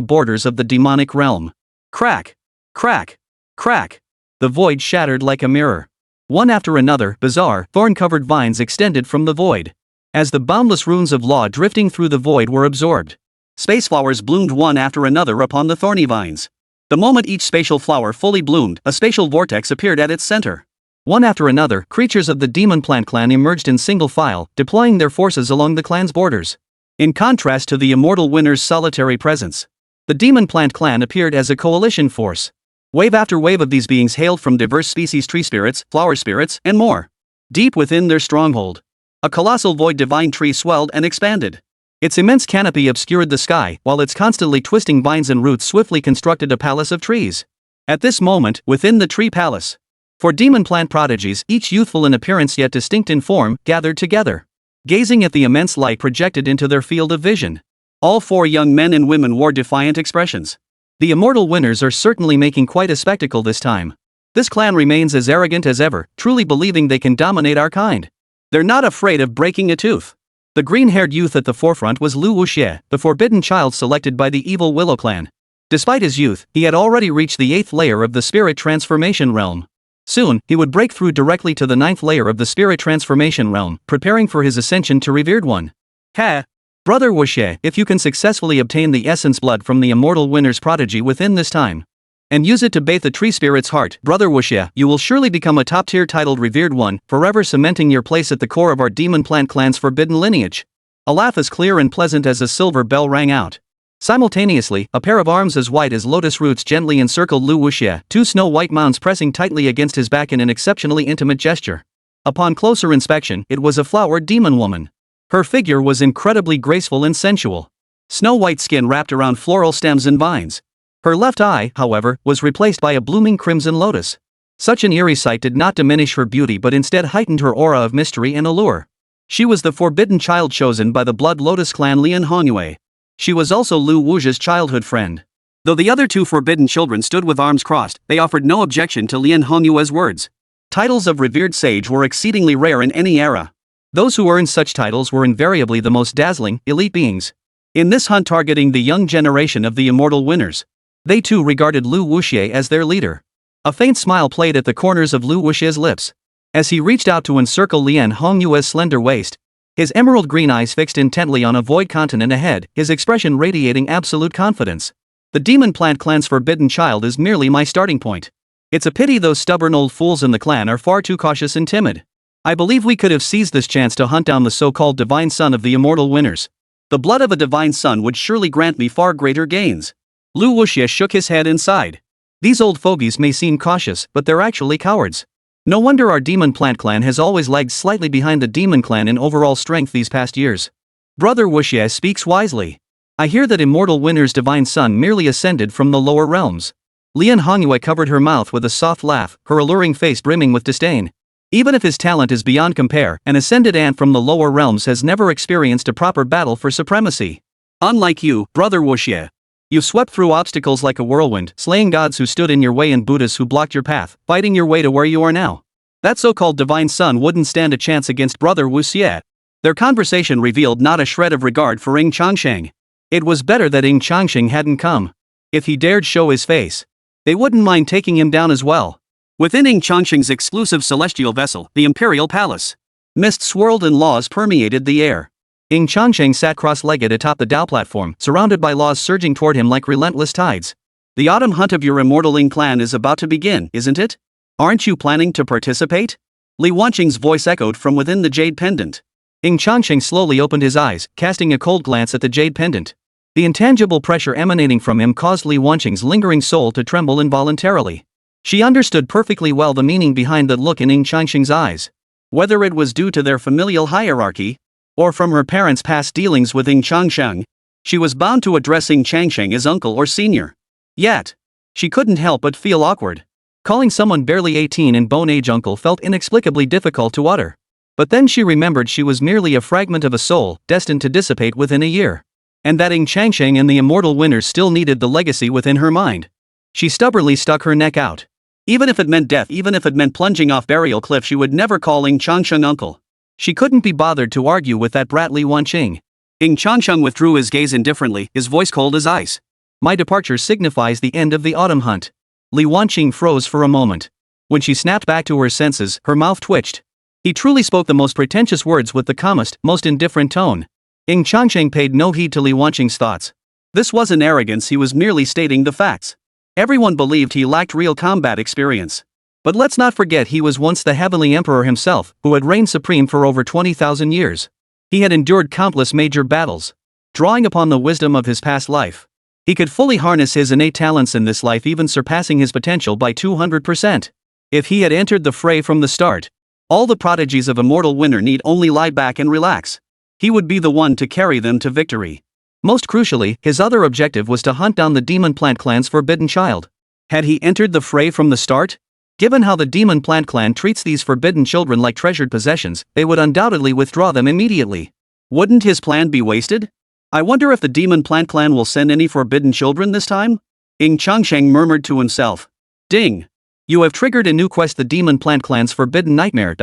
Speaker 2: borders of the demonic realm. Crack! Crack! Crack! The void shattered like a mirror. One after another, bizarre, thorn-covered vines extended from the void. As the boundless runes of law drifting through the void were absorbed, space flowers bloomed one after another upon the thorny vines. The moment each spatial flower fully bloomed, a spatial vortex appeared at its center. One after another, creatures of the demon plant clan emerged in single file, deploying their forces along the clan's borders. In contrast to the immortal winner's solitary presence, the demon plant clan appeared as a coalition force. Wave after wave of these beings hailed from diverse species, tree spirits, flower spirits, and more. Deep within their stronghold, a colossal void divine tree swelled and expanded. Its immense canopy obscured the sky, while its constantly twisting vines and roots swiftly constructed a palace of trees. At this moment, within the tree palace, 4 demon plant prodigies, each youthful in appearance yet distinct in form, gathered together. Gazing at the immense light projected into their field of vision, all 4 young men and women wore defiant expressions. The immortal winners are certainly making quite a spectacle this time. This clan remains as arrogant as ever, truly believing they can dominate our kind. They're not afraid of breaking a tooth. The green-haired youth at the forefront was Luo Qingxian, the forbidden child selected by the evil Willow clan. Despite his youth, he had already reached the 8th layer of the spirit transformation realm. Soon, he would break through directly to the 9th layer of the spirit transformation realm, preparing for his ascension to revered one. Ha! Brother Wuxie, if you can successfully obtain the essence blood from the immortal winner's prodigy within this time, and use it to bathe the tree spirit's heart, Brother Wuxie, you will surely become a top-tier titled revered one, forever cementing your place at the core of our demon plant clan's forbidden lineage. A laugh as clear and pleasant as a silver bell rang out. Simultaneously, a pair of arms as white as lotus roots gently encircled Luo Wuxie, 2 snow-white mounds pressing tightly against his back in an exceptionally intimate gesture. Upon closer inspection, it was a flowered demon woman. Her figure was incredibly graceful and sensual. Snow-white skin wrapped around floral stems and vines. Her left eye, however, was replaced by a blooming crimson lotus. Such an eerie sight did not diminish her beauty but instead heightened her aura of mystery and allure. She was the forbidden child chosen by the Blood Lotus clan Lian Hongyue. She was also Luo Wuxie's childhood friend. Though the other 2 forbidden children stood with arms crossed, they offered no objection to Lian Hongyue's words. Titles of revered sage were exceedingly rare in any era. Those who earned such titles were invariably the most dazzling, elite beings. In this hunt targeting the young generation of the immortal winners, they too regarded Luo Wuxie as their leader. A faint smile played at the corners of Luo Wuxie's lips. As he reached out to encircle Lian Hongyue's slender waist, his emerald green eyes fixed intently on a void continent ahead, his expression radiating absolute confidence. The demon plant clan's forbidden child is merely my starting point. It's a pity those stubborn old fools in the clan are far too cautious and timid. I believe we could have seized this chance to hunt down the so-called divine son of the immortal winners. The blood of a divine son would surely grant me far greater gains. Luo Wuxie shook his head and sighed. These old fogies may seem cautious, but they're actually cowards. No wonder our demon plant clan has always lagged slightly behind the demon clan in overall strength these past years. Brother Wuxie speaks wisely. I hear that immortal winner's divine son merely ascended from the lower realms. Lian Hongyue covered her mouth with a soft laugh, her alluring face brimming with disdain. Even if his talent is beyond compare, an ascended ant from the lower realms has never experienced a proper battle for supremacy. Unlike you, Brother Wuxie. You've swept through obstacles like a whirlwind, slaying gods who stood in your way and Buddhas who blocked your path, fighting your way to where you are now. That so-called divine son wouldn't stand a chance against Brother Wuxie. Their conversation revealed not a shred of regard for Ying Changsheng. It was better that Ying Changsheng hadn't come. If he dared show his face, they wouldn't mind taking him down as well. Within Ying Changsheng's exclusive celestial vessel, the Imperial Palace, mist swirled and laws permeated the air. Ying Changsheng sat cross-legged atop the Dao platform, surrounded by laws surging toward him like relentless tides. The autumn hunt of your immortal Ying clan is about to begin, isn't it? Aren't you planning to participate? Li Wanqing's voice echoed from within the jade pendant. Ying Changsheng slowly opened his eyes, casting a cold glance at the jade pendant. The intangible pressure emanating from him caused Li Wanqing's lingering soul to tremble involuntarily. She understood perfectly well the meaning behind the look in Ying Changsheng's eyes. Whether it was due to their familial hierarchy, or from her parents' past dealings with Ying Changsheng, she was bound to address Ying Changsheng as uncle or senior. Yet, she couldn't help but feel awkward. Calling someone barely 18 in bone age uncle felt inexplicably difficult to utter. But then she remembered she was merely a fragment of a soul, destined to dissipate within a year. And that Ying Changsheng and the immortal winners still needed the legacy within her mind. She stubbornly stuck her neck out. Even if it meant death, even if it meant plunging off burial cliff, she would never call Ying Changsheng uncle. She couldn't be bothered to argue with that brat Li Wanqing. Ying Changsheng withdrew his gaze indifferently, his voice cold as ice. My departure signifies the end of the autumn hunt. Li Wanqing froze for a moment. When she snapped back to her senses, her mouth twitched. He truly spoke the most pretentious words with the calmest, most indifferent tone. Ying Changsheng paid no heed to Li Wanqing's thoughts. This wasn't arrogance, he was merely stating the facts. Everyone believed he lacked real combat experience. But let's not forget he was once the Heavenly Emperor himself, who had reigned supreme for over 20,000 years. He had endured countless major battles. Drawing upon the wisdom of his past life, he could fully harness his innate talents in this life, even surpassing his potential by 200%. If he had entered the fray from the start, all the prodigies of Immortal Winner need only lie back and relax. He would be the one to carry them to victory. Most crucially, his other objective was to hunt down the Demon Plant Clan's forbidden child. Had he entered the fray from the start? Given how the Demon Plant Clan treats these forbidden children like treasured possessions, they would undoubtedly withdraw them immediately. Wouldn't his plan be wasted? I wonder if the Demon Plant Clan will send any forbidden children this time? Ying Changsheng murmured to himself. Ding! You have triggered a new quest, the Demon Plant Clan's Forbidden Nightmare.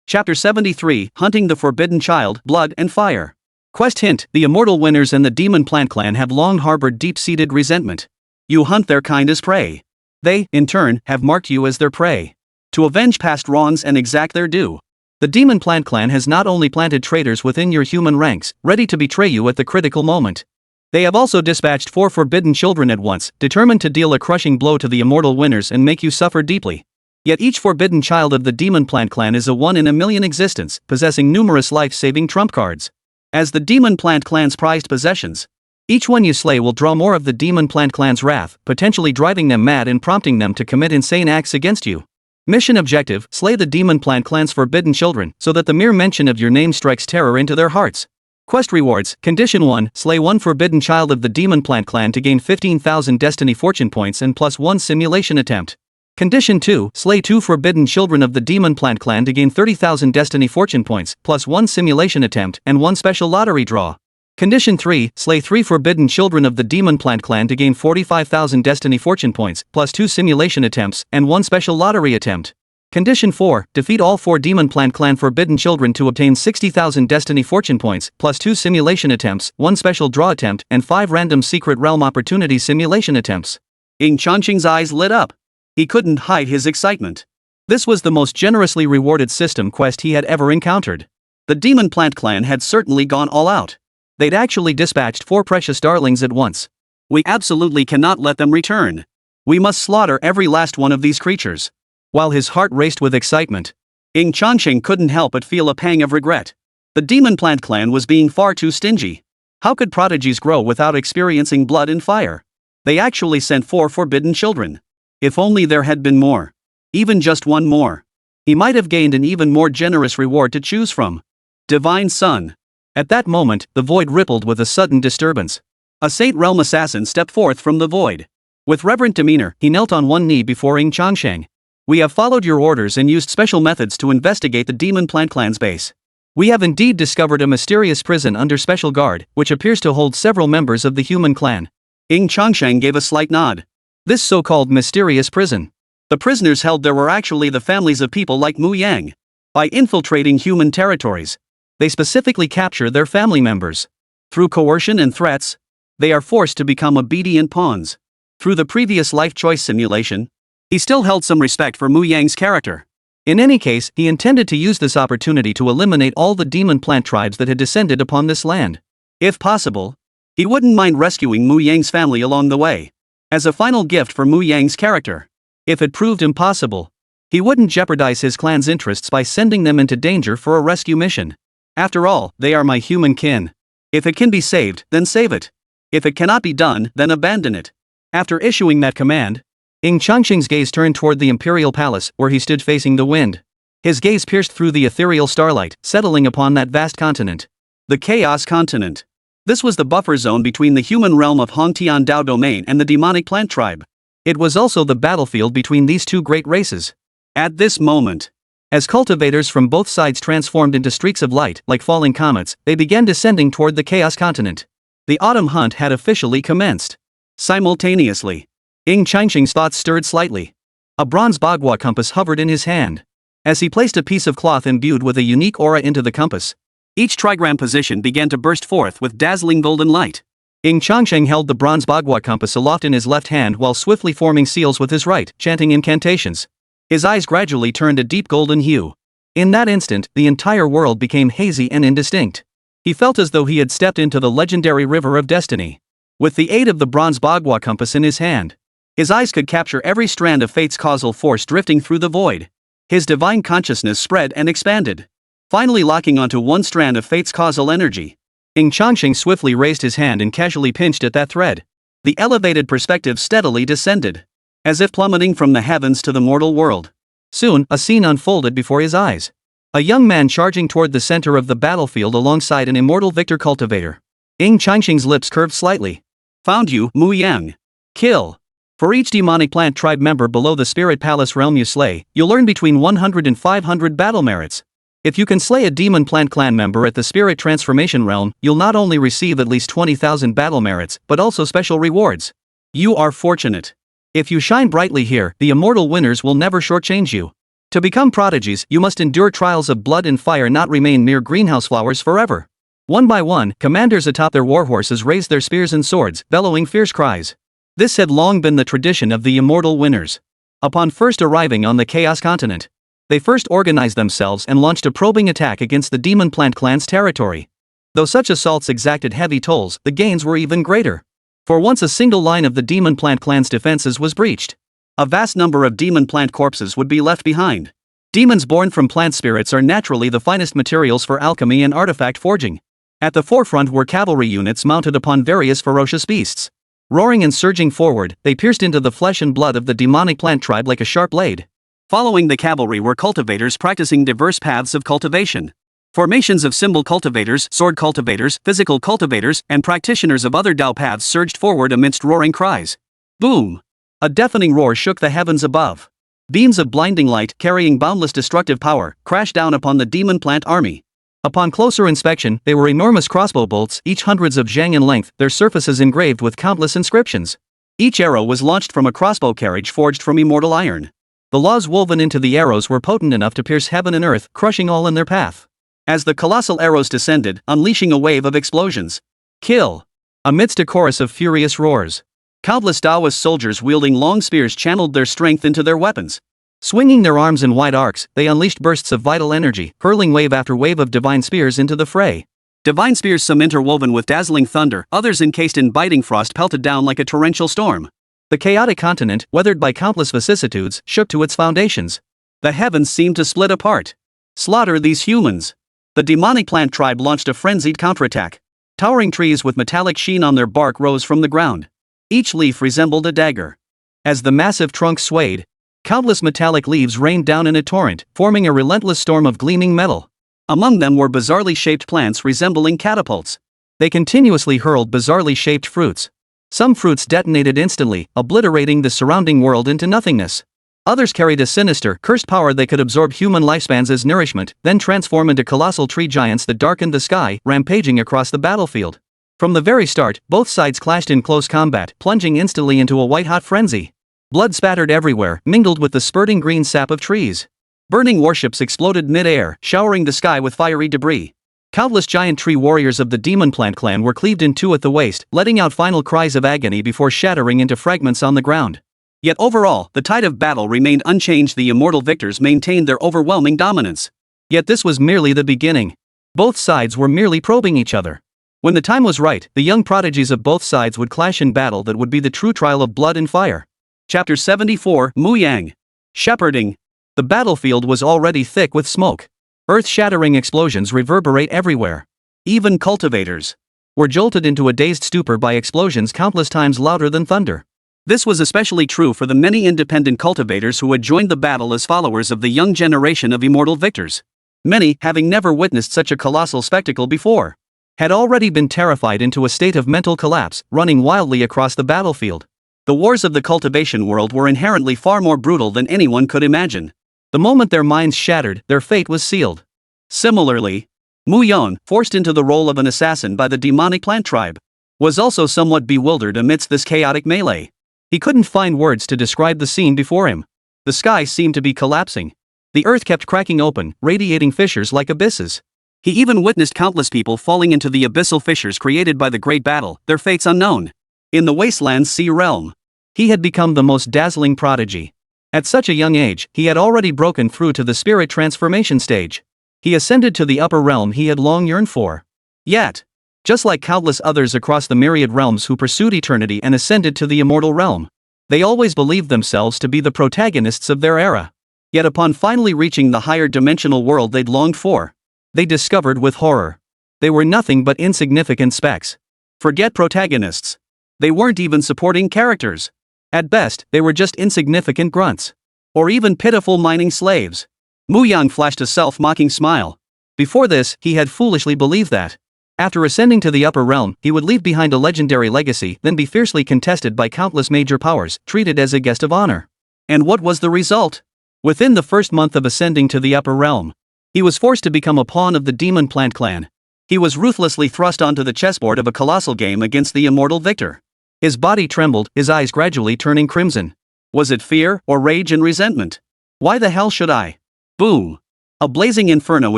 Speaker 2: Chapter 73, Hunting the Forbidden Child, Blood and Fire. Quest hint: the Immortal Winners and the Demon Plant Clan have long harbored deep-seated resentment.
Speaker 1: You hunt their kind as prey. They, in turn, have marked you as their prey. To avenge past wrongs and exact their due.
Speaker 2: The Demon Plant Clan has not only planted traitors within your human ranks, ready to betray you at the critical moment. They have also dispatched 4 forbidden children at once, determined to deal a crushing blow to the immortal winners and make you suffer deeply. Yet each forbidden child of the Demon Plant Clan is a 1 in a million existence, possessing numerous life-saving trump cards. As the Demon Plant Clan's prized possessions, each one you slay will draw more of the Demon Plant Clan's wrath, potentially driving them mad and prompting them to commit insane acts against you. Mission objective: slay the Demon Plant Clan's forbidden children, so that the mere mention of your name strikes terror into their hearts. Quest rewards: Condition 1, slay 1 forbidden child of the Demon Plant Clan to gain 15,000 destiny fortune points and +1 simulation attempt. Condition 2, slay 2 forbidden children of the Demon Plant Clan to gain 30,000 destiny fortune points, +1 simulation attempt and 1 special lottery draw. Condition 3, slay 3 forbidden children of the Demon Plant Clan to gain 45,000 destiny fortune points, +2 simulation attempts and 1 special lottery attempt. Condition 4, defeat all 4 Demon Plant Clan forbidden children to obtain 60,000 destiny fortune points, +2 simulation attempts, 1 special draw attempt and 5 random secret realm opportunity simulation attempts.
Speaker 1: Ying Changsheng's eyes lit up. He couldn't hide his excitement.
Speaker 2: This was the most generously rewarded system quest he had ever encountered.
Speaker 1: The Demon Plant Clan had certainly gone all out.
Speaker 2: They'd actually dispatched 4 precious darlings at once.
Speaker 1: We absolutely cannot let them return. We must slaughter every last one of these creatures.
Speaker 2: While his heart raced with excitement,
Speaker 1: Ying Changsheng couldn't help but feel a pang of regret. The Demon Plant Clan was being far too stingy. How could prodigies grow without experiencing blood and fire? They actually sent 4 forbidden children. If only there had been more. Even just 1 more. He might have gained an even more generous reward to choose from. Divine Son.
Speaker 2: At that moment, the void rippled with a sudden disturbance.
Speaker 1: A Saint Realm assassin stepped forth from the void.
Speaker 2: With reverent demeanor, he knelt on one knee before Ying Changsheng.
Speaker 1: We have followed your orders and used special methods to investigate the Demon Plant Clan's base.
Speaker 2: We have indeed discovered a mysterious prison under special guard, which appears to hold several members of the human clan.
Speaker 1: Ying Changsheng gave a slight nod.
Speaker 2: This so-called mysterious prison.
Speaker 1: The prisoners held there were actually the families of people like Mu Yang. By infiltrating human territories,
Speaker 2: they specifically capture their family members.
Speaker 1: Through coercion and threats, they are forced to become obedient pawns. Through the previous life choice simulation, he still held some respect for Mu Yang's character.
Speaker 2: In any case, he intended to use this opportunity to eliminate all the demon plant tribes that had descended upon this land.
Speaker 1: If possible, he wouldn't mind rescuing Mu Yang's family along the way. As a final gift for Mu Yang's character.
Speaker 2: If it proved impossible, he wouldn't jeopardize his clan's interests by sending them into danger for a rescue mission.
Speaker 1: After all, they are my human kin. If it can be saved, then save it. If it cannot be done, then abandon it. After issuing that command,
Speaker 2: Ying Changsheng's gaze turned toward the imperial palace, where he stood facing the wind. His gaze pierced through the ethereal starlight, settling upon that vast continent.
Speaker 1: The Chaos Continent. This was the buffer zone between the human realm of Hongtian Dao Domain and the demonic plant tribe.
Speaker 2: It was also the battlefield between these 2 great races.
Speaker 1: At this moment,
Speaker 2: as cultivators from both sides transformed into streaks of light, like falling comets, they began descending toward the Chaos Continent. The autumn hunt had officially commenced.
Speaker 1: Simultaneously,
Speaker 2: Ying Changsheng's thoughts stirred slightly. A bronze bagua compass hovered in his hand. As he placed a piece of cloth imbued with a unique aura into the compass,
Speaker 1: each trigram position began to burst forth with dazzling golden light.
Speaker 2: Ying Changsheng held the bronze bagua compass aloft in his left hand while swiftly forming seals with his right, chanting incantations. His eyes gradually turned a deep golden hue. In that instant, the entire world became hazy and indistinct. He felt as though he had stepped into the legendary river of destiny. With the aid of the bronze bagua compass in his hand, his eyes could capture every strand of fate's causal force drifting through the void. His divine consciousness spread and expanded, finally locking onto one strand of fate's causal energy. Ying Changsheng swiftly raised his hand and casually pinched at that thread.
Speaker 1: The elevated perspective steadily descended, as if plummeting from the heavens to the mortal world.
Speaker 2: Soon, a scene unfolded before his eyes. A young man charging toward the center of the battlefield alongside an immortal victor cultivator. Ying Changsheng's lips curved slightly.
Speaker 1: Found you, Mu Yang. Kill.
Speaker 2: For each demonic plant tribe member below the Spirit Palace realm you slay, you'll earn between 100 and 500 battle merits. If you can slay a demon plant clan member at the Spirit Transformation realm, you'll not only receive at least 20,000 battle merits, but also special rewards.
Speaker 1: You are fortunate.
Speaker 2: If you shine brightly here, the immortal winners will never shortchange you. To become prodigies, you must endure trials of blood and fire, not remain mere greenhouse flowers forever. One by one, commanders atop their warhorses raised their spears and swords, bellowing fierce cries. This had long been the tradition of the immortal winners. Upon first arriving on the Chaos Continent, they first organized themselves and launched a probing attack against the Demon Plant clan's territory. Though such assaults exacted heavy tolls, the gains were even greater. For once a single line of the Demon Plant clan's defenses was breached, a vast number of Demon Plant corpses would be left behind. Demons born from plant spirits are naturally the finest materials for alchemy and artifact forging. At the forefront were cavalry units mounted upon various ferocious beasts. Roaring and surging forward, they pierced into the flesh and blood of the demonic plant tribe like a sharp blade.
Speaker 1: Following the cavalry were cultivators practicing diverse paths of cultivation. Formations of symbol cultivators, sword cultivators, physical cultivators, and practitioners of other Dao paths surged forward amidst roaring cries. Boom! A deafening roar shook the heavens above. Beams of blinding light, carrying boundless destructive power, crashed down upon the demon plant army. Upon closer inspection, they were enormous crossbow bolts, each hundreds of zhang in length, their surfaces engraved with countless inscriptions. Each arrow was launched from a crossbow carriage forged from immortal iron. The laws woven into the arrows were potent enough to pierce heaven and earth, crushing all in their path. As the colossal arrows descended, unleashing a wave of explosions. Kill! Amidst a chorus of furious roars, countless Taoist soldiers wielding long spears channeled their strength into their weapons. Swinging their arms in wide arcs, they unleashed bursts of vital energy, hurling wave after wave of divine spears into the fray. Divine spears, some interwoven with dazzling thunder, others encased in biting frost, pelted down like a torrential storm. The chaotic continent, weathered by countless vicissitudes, shook to its foundations. The heavens seemed to split apart. Slaughter these humans! The demonic plant tribe launched a frenzied counterattack. Towering trees with metallic sheen on their bark rose from the ground. Each leaf resembled a dagger. As the massive trunk swayed, countless metallic leaves rained down in a torrent, forming a relentless storm of gleaming metal. Among them were bizarrely shaped plants resembling catapults. They continuously hurled bizarrely shaped fruits. Some fruits detonated instantly, obliterating the surrounding world into nothingness. Others carried a sinister, cursed power that could absorb human lifespans as nourishment, then transform into colossal tree giants that darkened the sky, rampaging across the battlefield. From the very start, both sides clashed in close combat, plunging instantly into a white-hot frenzy. Blood spattered everywhere, mingled with the spurting green sap of trees. Burning warships exploded mid-air, showering the sky with fiery debris. Countless giant tree warriors of the Demon Plant clan were cleaved in two at the waist, letting out final cries of agony before shattering into fragments on the ground. Yet overall, the tide of battle remained unchanged. The immortal victors maintained their overwhelming dominance. Yet this was merely the beginning. Both sides were merely probing each other. When the time was right, the young prodigies of both sides would clash in battle that would be the true trial of blood and fire. Chapter 74, Mu Yang. Shepherding. The battlefield was already thick with smoke. Earth-shattering explosions reverberate everywhere. Even cultivators were jolted into a dazed stupor by explosions countless times louder than thunder. This was especially true for the many independent cultivators who had joined the battle as followers of the young generation of immortal victors. Many, having never witnessed such a colossal spectacle before, had already been terrified into a state of mental collapse, running wildly across the battlefield. The wars of the cultivation world were inherently far more brutal than anyone could imagine. The moment their minds shattered, their fate was sealed. Similarly, Mu Yan, forced into the role of an assassin by the demonic plant tribe, was also somewhat bewildered amidst this chaotic melee. He couldn't find words to describe the scene before him. The sky seemed to be collapsing. The earth kept cracking open, radiating fissures like abysses. He even witnessed countless people falling into the abyssal fissures created by the great battle, their fates unknown. In the wasteland's sea realm, he had become the most dazzling prodigy. At such a young age, he had already broken through to the spirit transformation stage. He ascended to the upper realm he had long yearned for. Yet, just like countless others across the myriad realms who pursued eternity and ascended to the immortal realm, they always believed themselves to be the protagonists of their era. Yet upon finally reaching the higher dimensional world they'd longed for, they discovered with horror, they were nothing but insignificant specks. Forget protagonists. They weren't even supporting characters. At best, they were just insignificant grunts. Or even pitiful mining slaves. Mu Yang flashed a self-mocking smile. Before this, he had foolishly believed that, after ascending to the upper realm, he would leave behind a legendary legacy, then be fiercely contested by countless major powers, treated as a guest of honor. And what was the result? Within the first month of ascending to the upper realm, he was forced to become a pawn of the Demon Plant clan. He was ruthlessly thrust onto the chessboard of a colossal game against the immortal victor. His body trembled, his eyes gradually turning crimson. Was it fear, or rage and resentment? Why the hell should I? Boom! A blazing inferno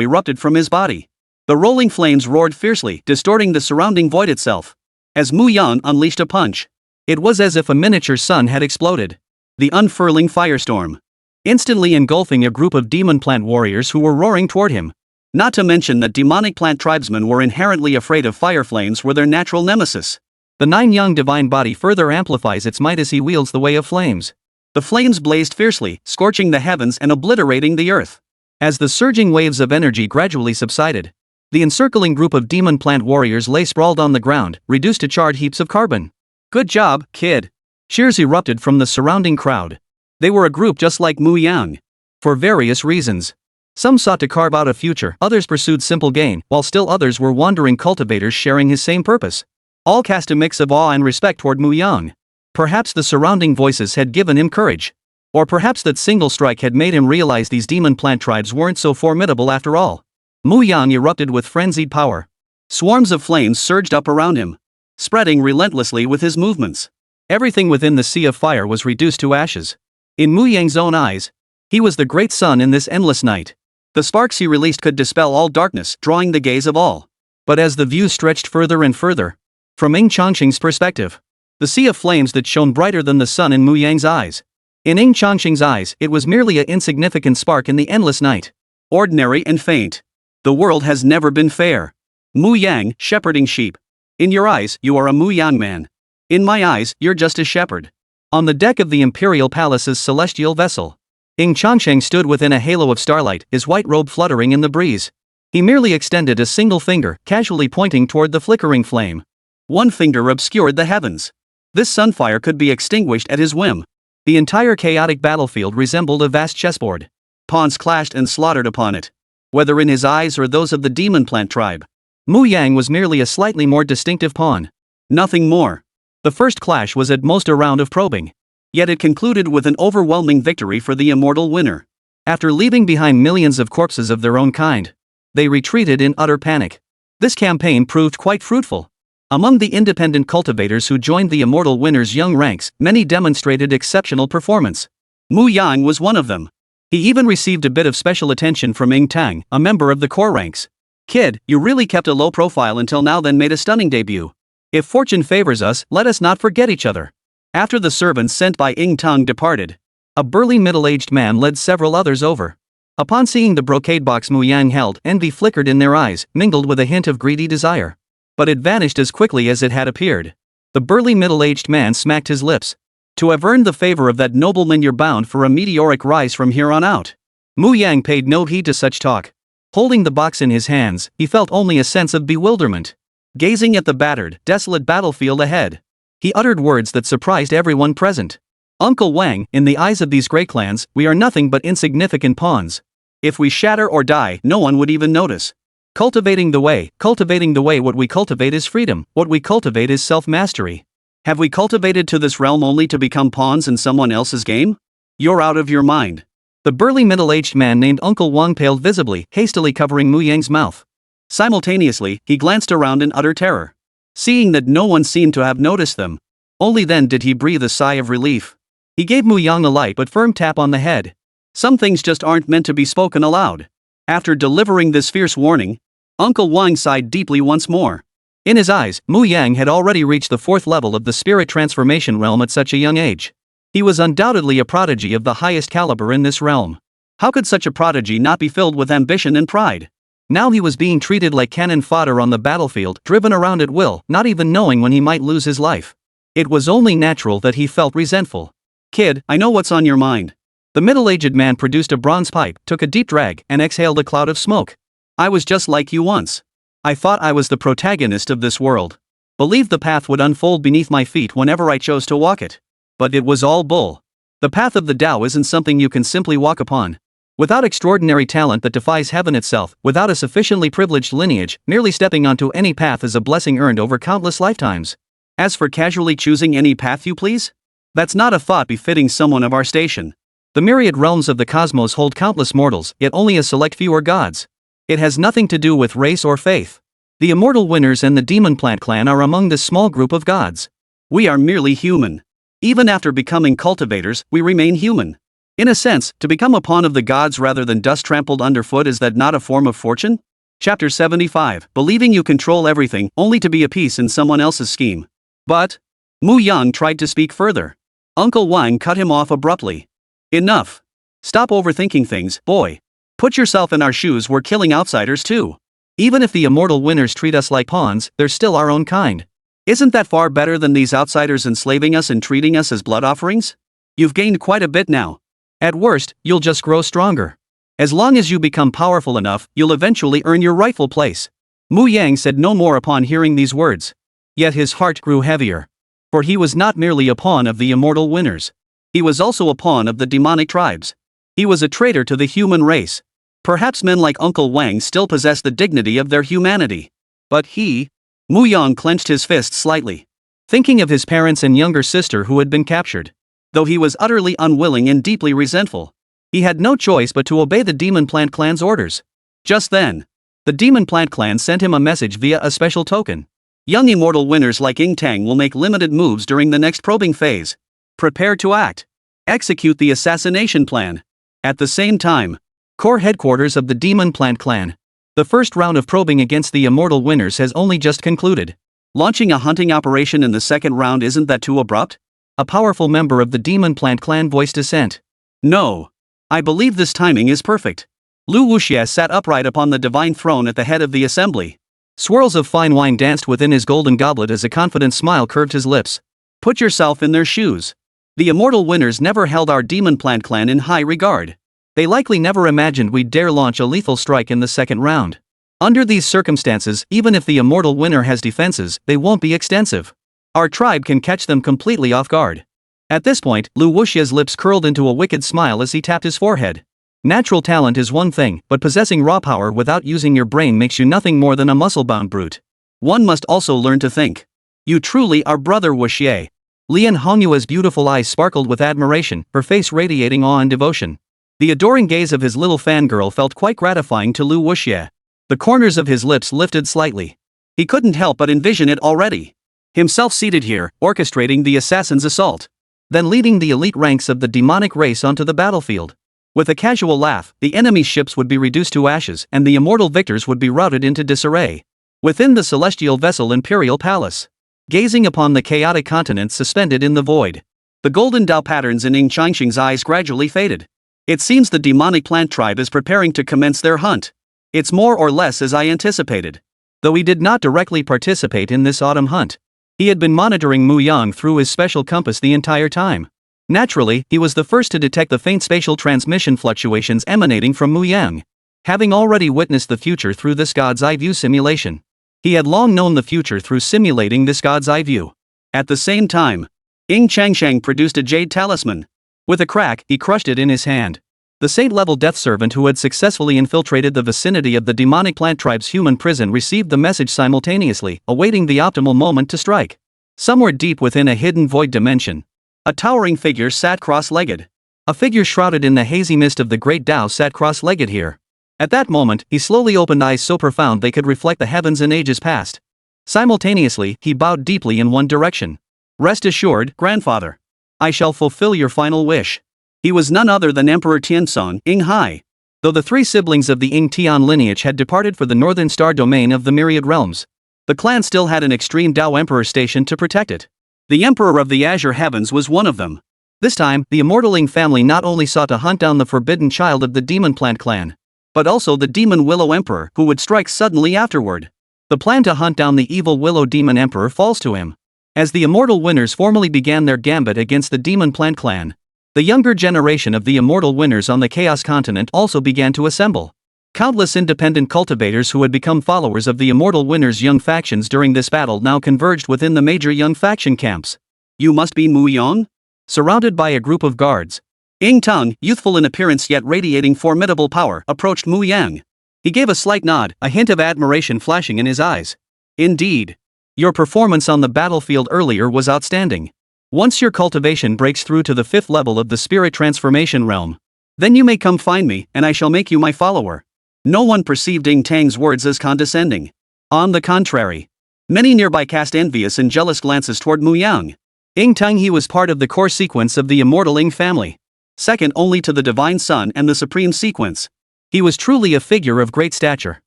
Speaker 1: erupted from his body. The rolling flames roared fiercely, distorting the surrounding void itself. As Mu Yan unleashed a punch,
Speaker 2: It was as if a miniature sun had exploded. The unfurling firestorm, instantly engulfing a group of demon plant warriors who were roaring toward him. Not to mention that demonic plant tribesmen were inherently afraid of fire flames were their natural nemesis. The Nine Revolutions Divine Body further amplifies its might as he wields the way of flames. The flames blazed fiercely, scorching the heavens and obliterating the earth. As the surging waves of energy gradually subsided, the encircling group of demon plant warriors lay sprawled on the ground, reduced to charred heaps of carbon. "Good job, kid!" Cheers erupted from the surrounding crowd. They were a group just like Mu Yang. For various reasons. Some sought to carve out a future, others pursued simple gain, while still others were wandering cultivators sharing his same purpose. All cast a mix of awe and respect toward Mu Yang. Perhaps the surrounding voices had given him courage. Or perhaps that single strike had made him realize these demon plant tribes weren't so formidable after all. Mu Yang erupted with frenzied power. Swarms of flames surged up around him, spreading relentlessly with his movements. Everything within the sea of fire was reduced to ashes. In Mu Yang's own eyes, he was the great sun in this endless night. The sparks he released could dispel all darkness, drawing the gaze of all. But as the view stretched further and further, from Ying Changsheng's perspective, the sea of flames that shone brighter than the sun in Mu Yang's eyes. In Ying Changsheng's eyes, it was merely an insignificant spark in the endless night. Ordinary and faint. The world has never been fair. Mu Yang, shepherding sheep. In your eyes, you are a Mu Yang man. In my eyes, you're just a shepherd. On the deck of the Imperial Palace's celestial vessel, Ying Changsheng stood within a halo of starlight, his white robe fluttering in the breeze. He merely extended a single finger, casually pointing toward the flickering flame. One finger obscured the heavens. This sunfire could be extinguished at his whim. The entire chaotic battlefield resembled a vast chessboard. Pawns clashed and slaughtered upon it, whether in his eyes or those of the demon plant tribe. Mu Yang was merely a slightly more distinctive pawn. Nothing more. The first clash was at most a round of probing. Yet it concluded with an overwhelming victory for the immortal winner. After leaving behind millions of corpses of their own kind, they retreated in utter panic. This campaign proved quite fruitful. Among the independent cultivators who joined the immortal winner's young ranks, many demonstrated exceptional performance. Mu Yang was one of them. He even received a bit of special attention from Ying Tang, a member of the core ranks. "Kid, you really kept a low profile until now, then made a stunning debut. If fortune favors us, let us not forget each other." After the servants sent by Ying Tang departed, a burly middle-aged man led several others over. Upon seeing the brocade box Mu Yang held, envy flickered in their eyes, mingled with a hint of greedy desire. But it vanished as quickly as it had appeared. The burly middle-aged man smacked his lips. "To have earned the favor of that nobleman, you're bound for a meteoric rise from here on out." Mu Yang paid no heed to such talk. Holding the box in his hands, he felt only a sense of bewilderment. Gazing at the battered, desolate battlefield ahead, he uttered words that surprised everyone present. "Uncle Wang, in the eyes of these great clans, we are nothing but insignificant pawns. If we shatter or die, no one would even notice. Cultivating the way, what we cultivate is freedom, what we cultivate is self-mastery. Have we cultivated to this realm only to become pawns in someone else's game? You're out of your mind." The burly middle-aged man named Uncle Wang paled visibly, hastily covering Mu Yang's mouth. Simultaneously, he glanced around in utter terror, seeing that no one seemed to have noticed them. Only then did he breathe a sigh of relief. He gave Mu Yang a light but firm tap on the head. Some things just aren't meant to be spoken aloud. After delivering this fierce warning, Uncle Wang sighed deeply once more. In his eyes, Mu Yang had already reached the 4th level of the spirit transformation realm at such a young age. He was undoubtedly a prodigy of the highest caliber in this realm. How could such a prodigy not be filled with ambition and pride? Now he was being treated like cannon fodder on the battlefield, driven around at will, not even knowing when he might lose his life. It was only natural that he felt resentful. "Kid, I know what's on your mind." The middle-aged man produced a bronze pipe, took a deep drag, and exhaled a cloud of smoke. "I was just like you once. I thought I was the protagonist of this world. Believed the path would unfold beneath my feet whenever I chose to walk it. But it was all bull. The path of the Tao isn't something you can simply walk upon. Without extraordinary talent that defies heaven itself, without a sufficiently privileged lineage, merely stepping onto any path is a blessing earned over countless lifetimes. As for casually choosing any path you please, that's not a thought befitting someone of our station. The myriad realms of the cosmos hold countless mortals, yet only a select few are gods. It has nothing to do with race or faith. The immortal winners and the demon plant clan are among this small group of gods. We are merely human. Even after becoming cultivators, we remain human. In a sense, to become a pawn of the gods rather than dust trampled underfoot, is that not a form of fortune? Chapter 75, believing you control everything, only to be a piece in someone else's scheme. But
Speaker 1: Mu Yang tried to speak further. Uncle Wang cut him off abruptly. Enough. Stop overthinking things, boy. Put yourself in our shoes, we're killing outsiders too. Even if the immortal winners treat us like pawns, they're still our own kind. Isn't that far better than these outsiders enslaving us and treating us as blood offerings? You've gained quite a bit now. At worst, you'll just grow stronger. As long as you become powerful enough, you'll eventually earn your rightful place. Mu Yang said no more upon hearing these words. Yet his heart grew heavier. For he was not merely a pawn of the immortal winners. He was also a pawn of the demonic tribes. He was a traitor to the human race. Perhaps men like Uncle Wang still possess the dignity of their humanity. But he... Mu Yang clenched his fist slightly, thinking of his parents and younger sister who had been captured. Though he was utterly unwilling and deeply resentful, he had no choice but to obey the Demon Plant Clan's orders. Just then, the Demon Plant Clan sent him a message via a special token. Young immortal winners like Ying Tang will make limited moves during the next probing phase. Prepare to act. Execute the assassination plan. At the same time, core headquarters of the Demon Plant Clan. The first round of probing against the immortal winners has only just concluded. Launching a hunting operation in the second round, isn't that too abrupt? A powerful member of the Demon Plant Clan voiced dissent. No. I believe this timing is perfect. Luo Qingxian sat upright upon the divine throne at the head of the assembly. Swirls of fine wine danced within his golden goblet as a confident smile curved his lips. Put yourself in their shoes. The immortal winners never held our Demon Plant Clan in high regard. They likely never imagined we'd dare launch a lethal strike in the second round. Under these circumstances, even if the immortal winner has defenses, they won't be extensive. Our tribe can catch them completely off guard. At this point, Luo Qingxian's lips curled into a wicked smile as he tapped his forehead. Natural talent is one thing, but possessing raw power without using your brain makes you nothing more than a muscle-bound brute. One must also learn to think. You truly are Brother Wu Xie. Lian Hongyua's beautiful eyes sparkled with admiration, her face radiating awe and devotion. The adoring gaze of his little fangirl felt quite gratifying to Luo Qingxian. The corners of his lips lifted slightly. He couldn't help but envision it already. Himself seated here, orchestrating the assassin's assault. Then leading the elite ranks of the demonic race onto the battlefield. With a casual laugh, the enemy's ships would be reduced to ashes and the immortal victors would be routed into disarray. Within the celestial vessel Imperial Palace. Gazing upon the chaotic continent suspended in the void. The golden Dao patterns in Ying Changsheng's eyes gradually faded. It seems the demonic plant tribe is preparing to commence their hunt. It's more or less as I anticipated. Though he did not directly participate in this autumn hunt. He had been monitoring Mu Yang through his special compass the entire time. Naturally, he was the first to detect the faint spatial transmission fluctuations emanating from Mu Yang. Having already witnessed the future through this God's Eye View simulation. He had long known the future through simulating this God's Eye View. At the same time, Ying Changsheng produced a jade talisman. With a crack, he crushed it in his hand. The saint-level death servant who had successfully infiltrated the vicinity of the demonic plant tribe's human prison received the message simultaneously, awaiting the optimal moment to strike. Somewhere deep within a hidden void dimension, a towering figure sat cross-legged. A figure shrouded in the hazy mist of the great Tao sat cross-legged here. At that moment, he slowly opened eyes so profound they could reflect the heavens in ages past. Simultaneously, he bowed deeply in one direction. Rest assured, grandfather. I shall fulfill your final wish. He was none other than Emperor Tianzong, Ying Hai. Though the three siblings of the Ying Tian lineage had departed for the northern star domain of the myriad realms, the clan still had an extreme Dao emperor stationed to protect it. The Emperor of the Azure Heavens was one of them. This time, the immortal Ying family not only sought to hunt down the forbidden child of the Demon Plant Clan, but also the Demon Willow Emperor who would strike suddenly afterward. The plan to hunt down the evil Willow Demon Emperor falls to him. As the immortal winners formally began their gambit against the Demon Plant Clan, the younger generation of the immortal winners on the Chaos Continent also began to assemble. Countless independent cultivators who had become followers of the immortal winners' young factions during this battle now converged within the major young faction camps. You must be Mu Yang? Surrounded by a group of guards, Ying Tang, youthful in appearance yet radiating formidable power, approached Mu Yang. He gave a slight nod, a hint of admiration flashing in his eyes. Indeed. Your performance on the battlefield earlier was outstanding. Once your cultivation breaks through to the 5th level of the spirit transformation realm, then you may come find me, and I shall make you my follower. No one perceived Ying Tang's words as condescending. On the contrary, many nearby cast envious and jealous glances toward Mu Yang. Ying Tang, he was part of the core sequence of the immortal Ying family, second only to the Divine Sun and the Supreme Sequence. He was truly a figure of great stature.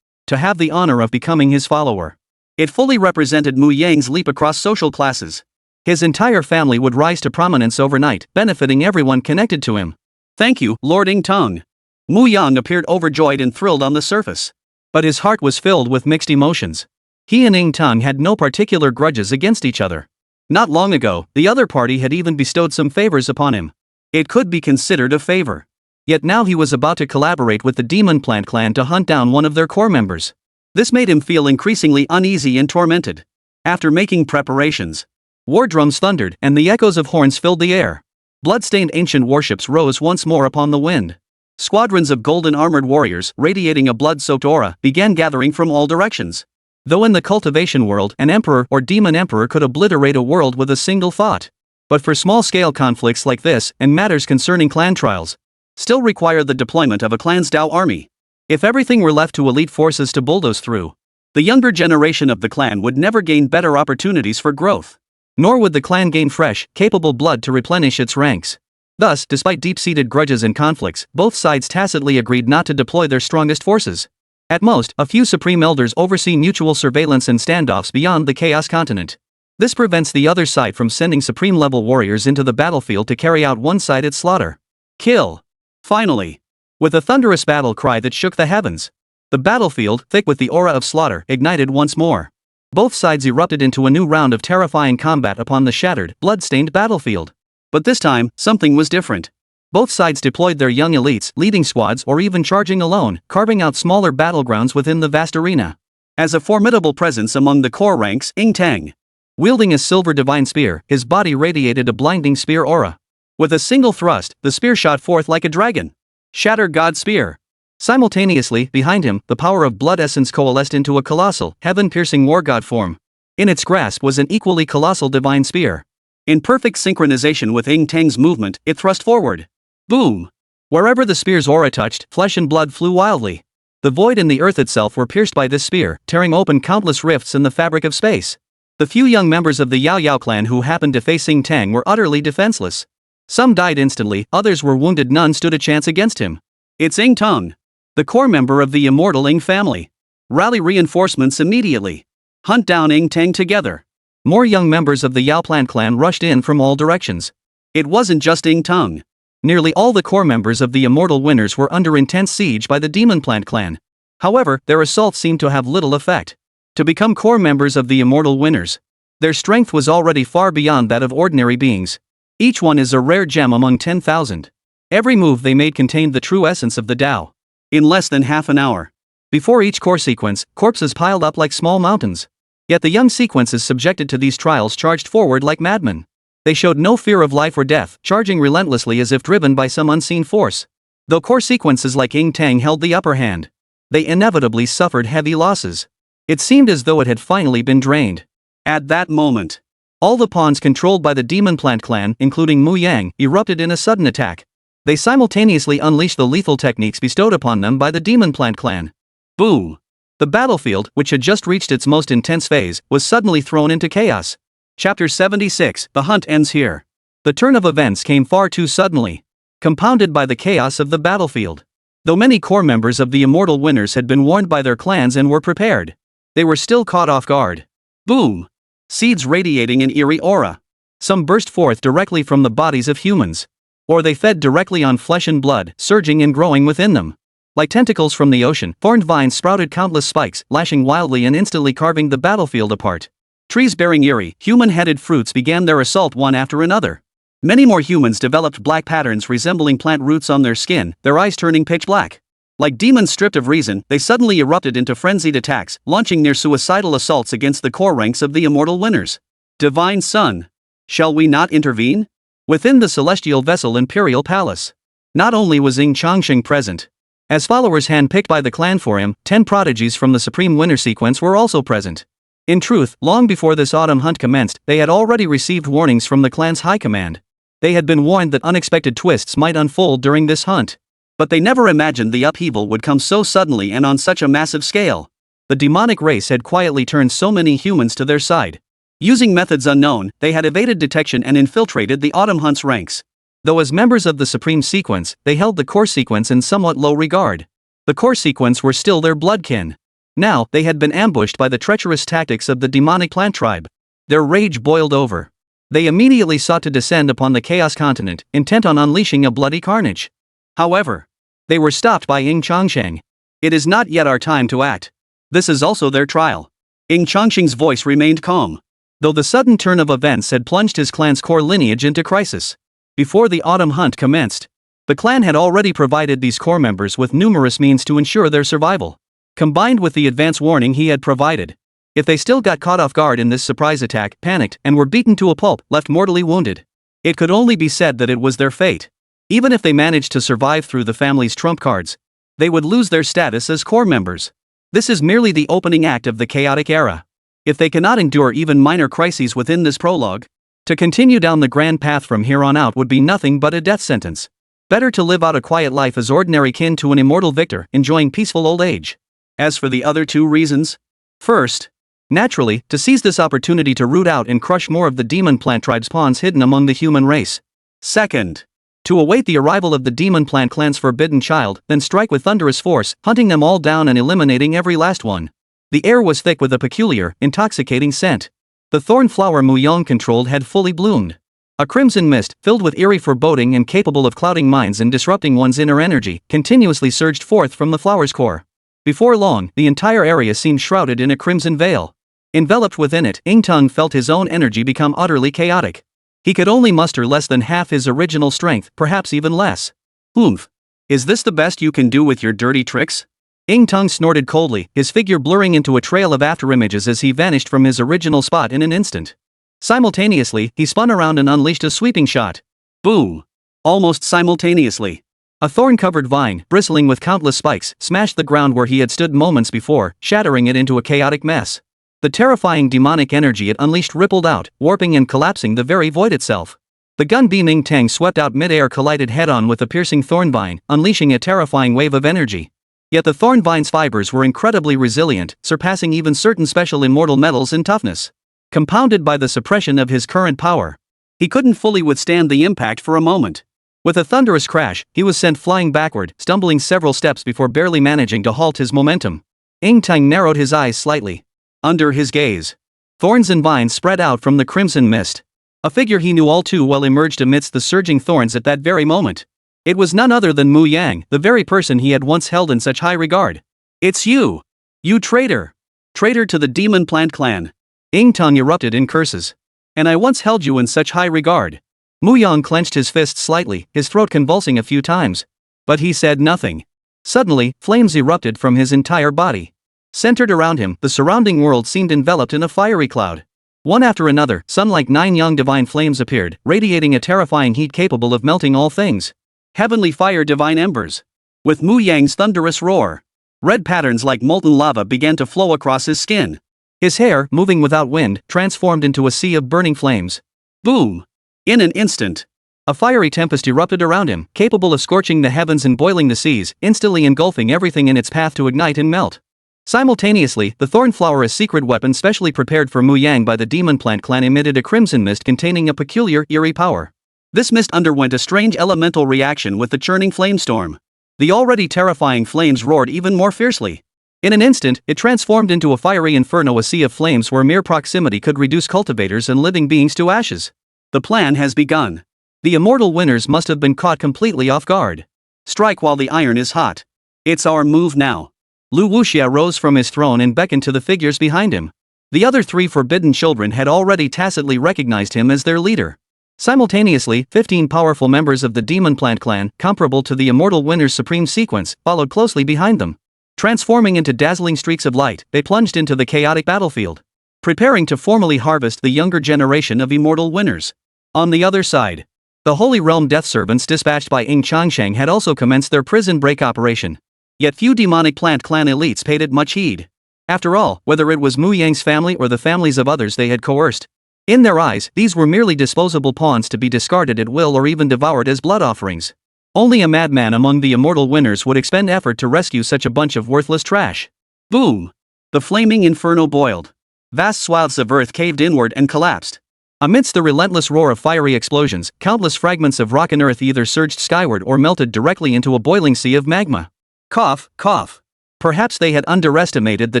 Speaker 1: To have the honor of becoming his follower, it fully represented Mu Yang's leap across social classes.
Speaker 2: His entire family would rise to prominence overnight, benefiting everyone connected to him.
Speaker 1: Thank you, Lord Ying Teng. Mu Yang appeared overjoyed and thrilled on the surface.
Speaker 2: But his heart was filled with mixed emotions. He and Ying Teng had no particular grudges against each other. Not long ago, the other party had even bestowed some favors upon him. It could be considered a favor. Yet now he was about to collaborate with the Demon Plant clan to hunt down one of their core members.
Speaker 1: This made him feel increasingly uneasy and tormented. After making preparations,
Speaker 2: war drums thundered and the echoes of horns filled the air. Blood-stained ancient warships rose once more upon the wind.
Speaker 1: Squadrons of golden-armored warriors, radiating a blood-soaked aura, began gathering from all directions.
Speaker 2: Though in the cultivation world, an emperor or demon emperor could obliterate a world with a single thought. But for small-scale conflicts like this, and matters concerning clan trials,
Speaker 1: still require the deployment of a clan's Dao army.
Speaker 2: If everything were left to elite forces to bulldoze through,
Speaker 1: the younger generation of the clan would never gain better opportunities for growth.
Speaker 2: Nor would the clan gain fresh, capable blood to replenish its ranks. Thus, despite deep-seated grudges and conflicts, both sides tacitly agreed not to deploy their strongest forces. At most, a few supreme elders oversee mutual surveillance and standoffs beyond the Chaos Continent. This prevents the other side from sending supreme-level warriors into the battlefield to carry out one-sided slaughter.
Speaker 1: Kill. Finally,
Speaker 2: with a thunderous battle cry that shook the heavens, the battlefield, thick with the aura of slaughter, ignited once more. Both sides erupted into a new round of terrifying combat upon the shattered, blood-stained battlefield.
Speaker 1: But this time, something was different.
Speaker 2: Both sides deployed their young elites, leading squads or even charging alone, carving out smaller battlegrounds within the vast arena.
Speaker 1: As a formidable presence among the core ranks, Ying Teng,
Speaker 2: wielding a silver divine spear, his body radiated a blinding spear aura.
Speaker 1: With a single thrust, the spear shot forth like a dragon. Shatter God Spear.
Speaker 2: Simultaneously, behind him, the power of blood essence coalesced into a colossal, heaven-piercing war god form. In its grasp was an equally colossal divine spear.
Speaker 1: In perfect synchronization with Ying Teng's movement, it thrust forward. Boom!
Speaker 2: Wherever the spear's aura touched, flesh and blood flew wildly. The void and the earth itself were pierced by this spear, tearing open countless rifts in the fabric of space. The few young members of the Yao Yao clan who happened to face Ying Teng were utterly defenseless. Some died instantly, others were wounded, none stood a chance against him.
Speaker 1: It's Ying Teng, the core member of the immortal Ying family. Rally reinforcements immediately. Hunt down Ying Teng together.
Speaker 2: More young members of the Yao Plant clan rushed in from all directions.
Speaker 1: It wasn't just Ying Teng.
Speaker 2: Nearly all the core members of the immortal winners were under intense siege by the Demon Plant clan. However, their assault seemed to have little effect. To become core members of the immortal winners, their strength was already far beyond that of ordinary beings. Each one is a rare gem among 10,000. Every move they made contained the true essence of the Tao.
Speaker 1: In less than half an hour,
Speaker 2: before each core sequence, corpses piled up like small mountains. Yet the young sequences subjected to these trials charged forward like madmen. They showed no fear of life or death, charging relentlessly as if driven by some unseen force. Though core sequences like Ying Teng held the upper hand, they inevitably suffered heavy losses. It seemed as though it had finally been drained.
Speaker 1: At that moment,
Speaker 2: all the pawns controlled by the Demon Plant clan, including Mu Yang, erupted in a sudden attack. They simultaneously unleashed the lethal techniques bestowed upon them by the Demon Plant clan.
Speaker 1: Boom!
Speaker 2: The battlefield, which had just reached its most intense phase, was suddenly thrown into chaos.
Speaker 1: Chapter 76, The Hunt Ends Here.
Speaker 2: The turn of events came far too suddenly, compounded by the chaos of the battlefield. Though many core members of the immortal winners had been warned by their clans and were prepared, they were still caught off guard.
Speaker 1: Boom! Seeds radiating an eerie aura.
Speaker 2: Some burst forth directly from the bodies of humans. Or they fed directly on flesh and blood, surging and growing within them. Like tentacles from the ocean, thorned vines sprouted countless spikes, lashing wildly and instantly carving the battlefield apart.
Speaker 1: Trees bearing eerie, human-headed fruits began their assault one after another. Many more humans developed black patterns resembling plant roots on their skin, their eyes turning pitch black. Like demons stripped of reason, they suddenly erupted into frenzied attacks, launching near-suicidal assaults against the core ranks of the immortal winners. Divine Son. Shall we not intervene?
Speaker 2: Within the celestial vessel Imperial Palace, not only was Ying Changsheng present. As followers handpicked by the clan for him, 10 prodigies from the Supreme Winner sequence were also present. In truth, long before this autumn hunt commenced, they had already received warnings from the clan's high command. They had been warned that unexpected twists might unfold during this hunt.
Speaker 1: But they never imagined the upheaval would come so suddenly and on such a massive scale.
Speaker 2: The demonic race had quietly turned so many humans to their side.
Speaker 1: Using methods unknown, they had evaded detection and infiltrated the autumn hunt's ranks.
Speaker 2: Though as members of the Supreme Sequence, they held the core sequence in somewhat low regard. The core sequence were still their bloodkin. Now, they had been ambushed by the treacherous tactics of the demonic plant tribe. Their rage boiled over. They immediately sought to descend upon the Chaos Continent, intent on unleashing a bloody carnage. However, they were stopped by Ying Changsheng.
Speaker 1: It is not yet our time to act. This is also their trial. Ying Changsheng's voice remained calm,
Speaker 2: though the sudden turn of events had plunged his clan's core lineage into crisis. Before the autumn hunt commenced, the clan had already provided these core members with numerous means to ensure their survival. Combined with the advance warning he had provided, if they still got caught off guard in this surprise attack, panicked, and were beaten to a pulp, left mortally wounded, it could only be said that it was their fate. Even if they managed to survive through the family's trump cards, they would lose their status as core members. This is merely the opening act of the chaotic era. If they cannot endure even minor crises within this prologue, to continue down the grand path from here on out would be nothing but a death sentence. Better to live out a quiet life as ordinary kin to an immortal victor, enjoying peaceful old age.
Speaker 1: As for the other two reasons,
Speaker 2: first, naturally, to seize this opportunity to root out and crush more of the demon plant tribe's pawns hidden among the human race.
Speaker 1: Second,
Speaker 2: to await the arrival of the demon plant clan's forbidden child, then strike with thunderous force, hunting them all down and eliminating every last one. The air was thick with a peculiar, intoxicating scent. The thorn flower Mu Yang controlled had fully bloomed. A crimson mist, filled with eerie foreboding and capable of clouding minds and disrupting one's inner energy, continuously surged forth from the flower's core. Before long, the entire area seemed shrouded in a crimson veil. Enveloped within it, Ying Tung felt his own energy become utterly chaotic. He could only muster less than half his original strength, perhaps even less.
Speaker 1: Oomph. Is this the best you can do with your dirty tricks?
Speaker 2: Ying Tung snorted coldly, his figure blurring into a trail of afterimages as he vanished from his original spot in an instant. Simultaneously, he spun around and unleashed a sweeping shot.
Speaker 1: Boom! Almost simultaneously,
Speaker 2: a thorn-covered vine, bristling with countless spikes, smashed the ground where he had stood moments before, shattering it into a chaotic mess. The terrifying demonic energy it unleashed rippled out, warping and collapsing the very void itself. The gun beaming tang swept out mid-air, collided head-on with a piercing thorn vine, unleashing a terrifying wave of energy. Yet the thorn vine's fibers were incredibly resilient, surpassing even certain special immortal metals in toughness. Compounded by the suppression of his current power, he couldn't fully withstand the impact for a moment. With a thunderous crash, he was sent flying backward, stumbling several steps before barely managing to halt his momentum. Ying Tung narrowed his eyes slightly. Under his gaze, thorns and vines spread out from the crimson mist. A figure he knew all too well emerged amidst the surging thorns at that very moment. It was none other than Mu Yang, the very person he had once held in such high regard.
Speaker 1: It's you! You traitor! Traitor to the demon plant clan!
Speaker 2: Ying Tung erupted in curses.
Speaker 1: And I once held you in such high regard.
Speaker 2: Mu Yang clenched his fist slightly, his throat convulsing a few times. But he said nothing. Suddenly, flames erupted from his entire body. Centered around him, the surrounding world seemed enveloped in a fiery cloud. One after another, sun-like 9 young divine flames appeared, radiating a terrifying heat capable of melting all things.
Speaker 1: Heavenly fire divine embers. With Mu Yang's thunderous roar, red patterns like molten lava began to flow across his skin.
Speaker 2: His hair, moving without wind, transformed into a sea of burning flames.
Speaker 1: Boom! In an instant,
Speaker 2: a fiery tempest erupted around him, capable of scorching the heavens and boiling the seas, instantly engulfing everything in its path to ignite and melt. Simultaneously, the thorn flower, a secret weapon specially prepared for Mu Yang by the demon plant clan, emitted a crimson mist containing a peculiar, eerie power.
Speaker 1: This mist underwent a strange elemental reaction with the churning flamestorm. The already terrifying flames roared even more fiercely.
Speaker 2: In an instant, it transformed into a fiery inferno, a sea of flames where mere proximity could reduce cultivators and living beings to ashes.
Speaker 1: The plan has begun.
Speaker 2: The immortal winners must have been caught completely off guard.
Speaker 1: Strike while the iron is hot. It's our move now.
Speaker 2: Luo Qingxian rose from his throne and beckoned to the figures behind him. The other 3 forbidden children had already tacitly recognized him as their leader. Simultaneously, 15 powerful members of the demon plant clan, comparable to the immortal winner's supreme sequence, followed closely behind them. Transforming into dazzling streaks of light, they plunged into the chaotic battlefield, preparing to formally harvest the younger generation of immortal winners. On the other side, the Holy Realm Death Servants dispatched by Ying Changsheng had also commenced their prison break operation. Yet few demonic plant clan elites paid it much heed. After all, whether it was Mu Yang's family or the families of others they had coerced, in their eyes, these were merely disposable pawns to be discarded at will or even devoured as blood offerings. Only a madman among the immortal winners would expend effort to rescue such a bunch of worthless trash.
Speaker 1: Boom! The flaming inferno boiled. Vast swaths of earth caved inward and collapsed.
Speaker 2: Amidst the relentless roar of fiery explosions, countless fragments of rock and earth either surged skyward or melted directly into a boiling sea of magma.
Speaker 1: Cough, cough.
Speaker 2: Perhaps they had underestimated the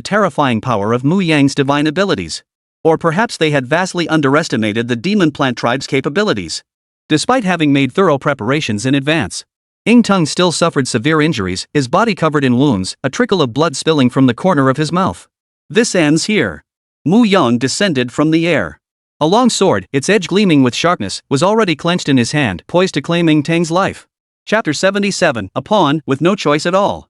Speaker 2: terrifying power of Mu Yang's divine abilities.
Speaker 1: Or perhaps they had vastly underestimated the demon plant tribe's capabilities.
Speaker 2: Despite having made thorough preparations in advance, Ying Tung still suffered severe injuries, his body covered in wounds, a trickle of blood spilling from the corner of his mouth.
Speaker 1: This ends here. Mu Yang descended from the air.
Speaker 2: A long sword, its edge gleaming with sharpness, was already clenched in his hand, poised to claim Ying Tang's life.
Speaker 1: Chapter 77, a pawn, with no choice at all.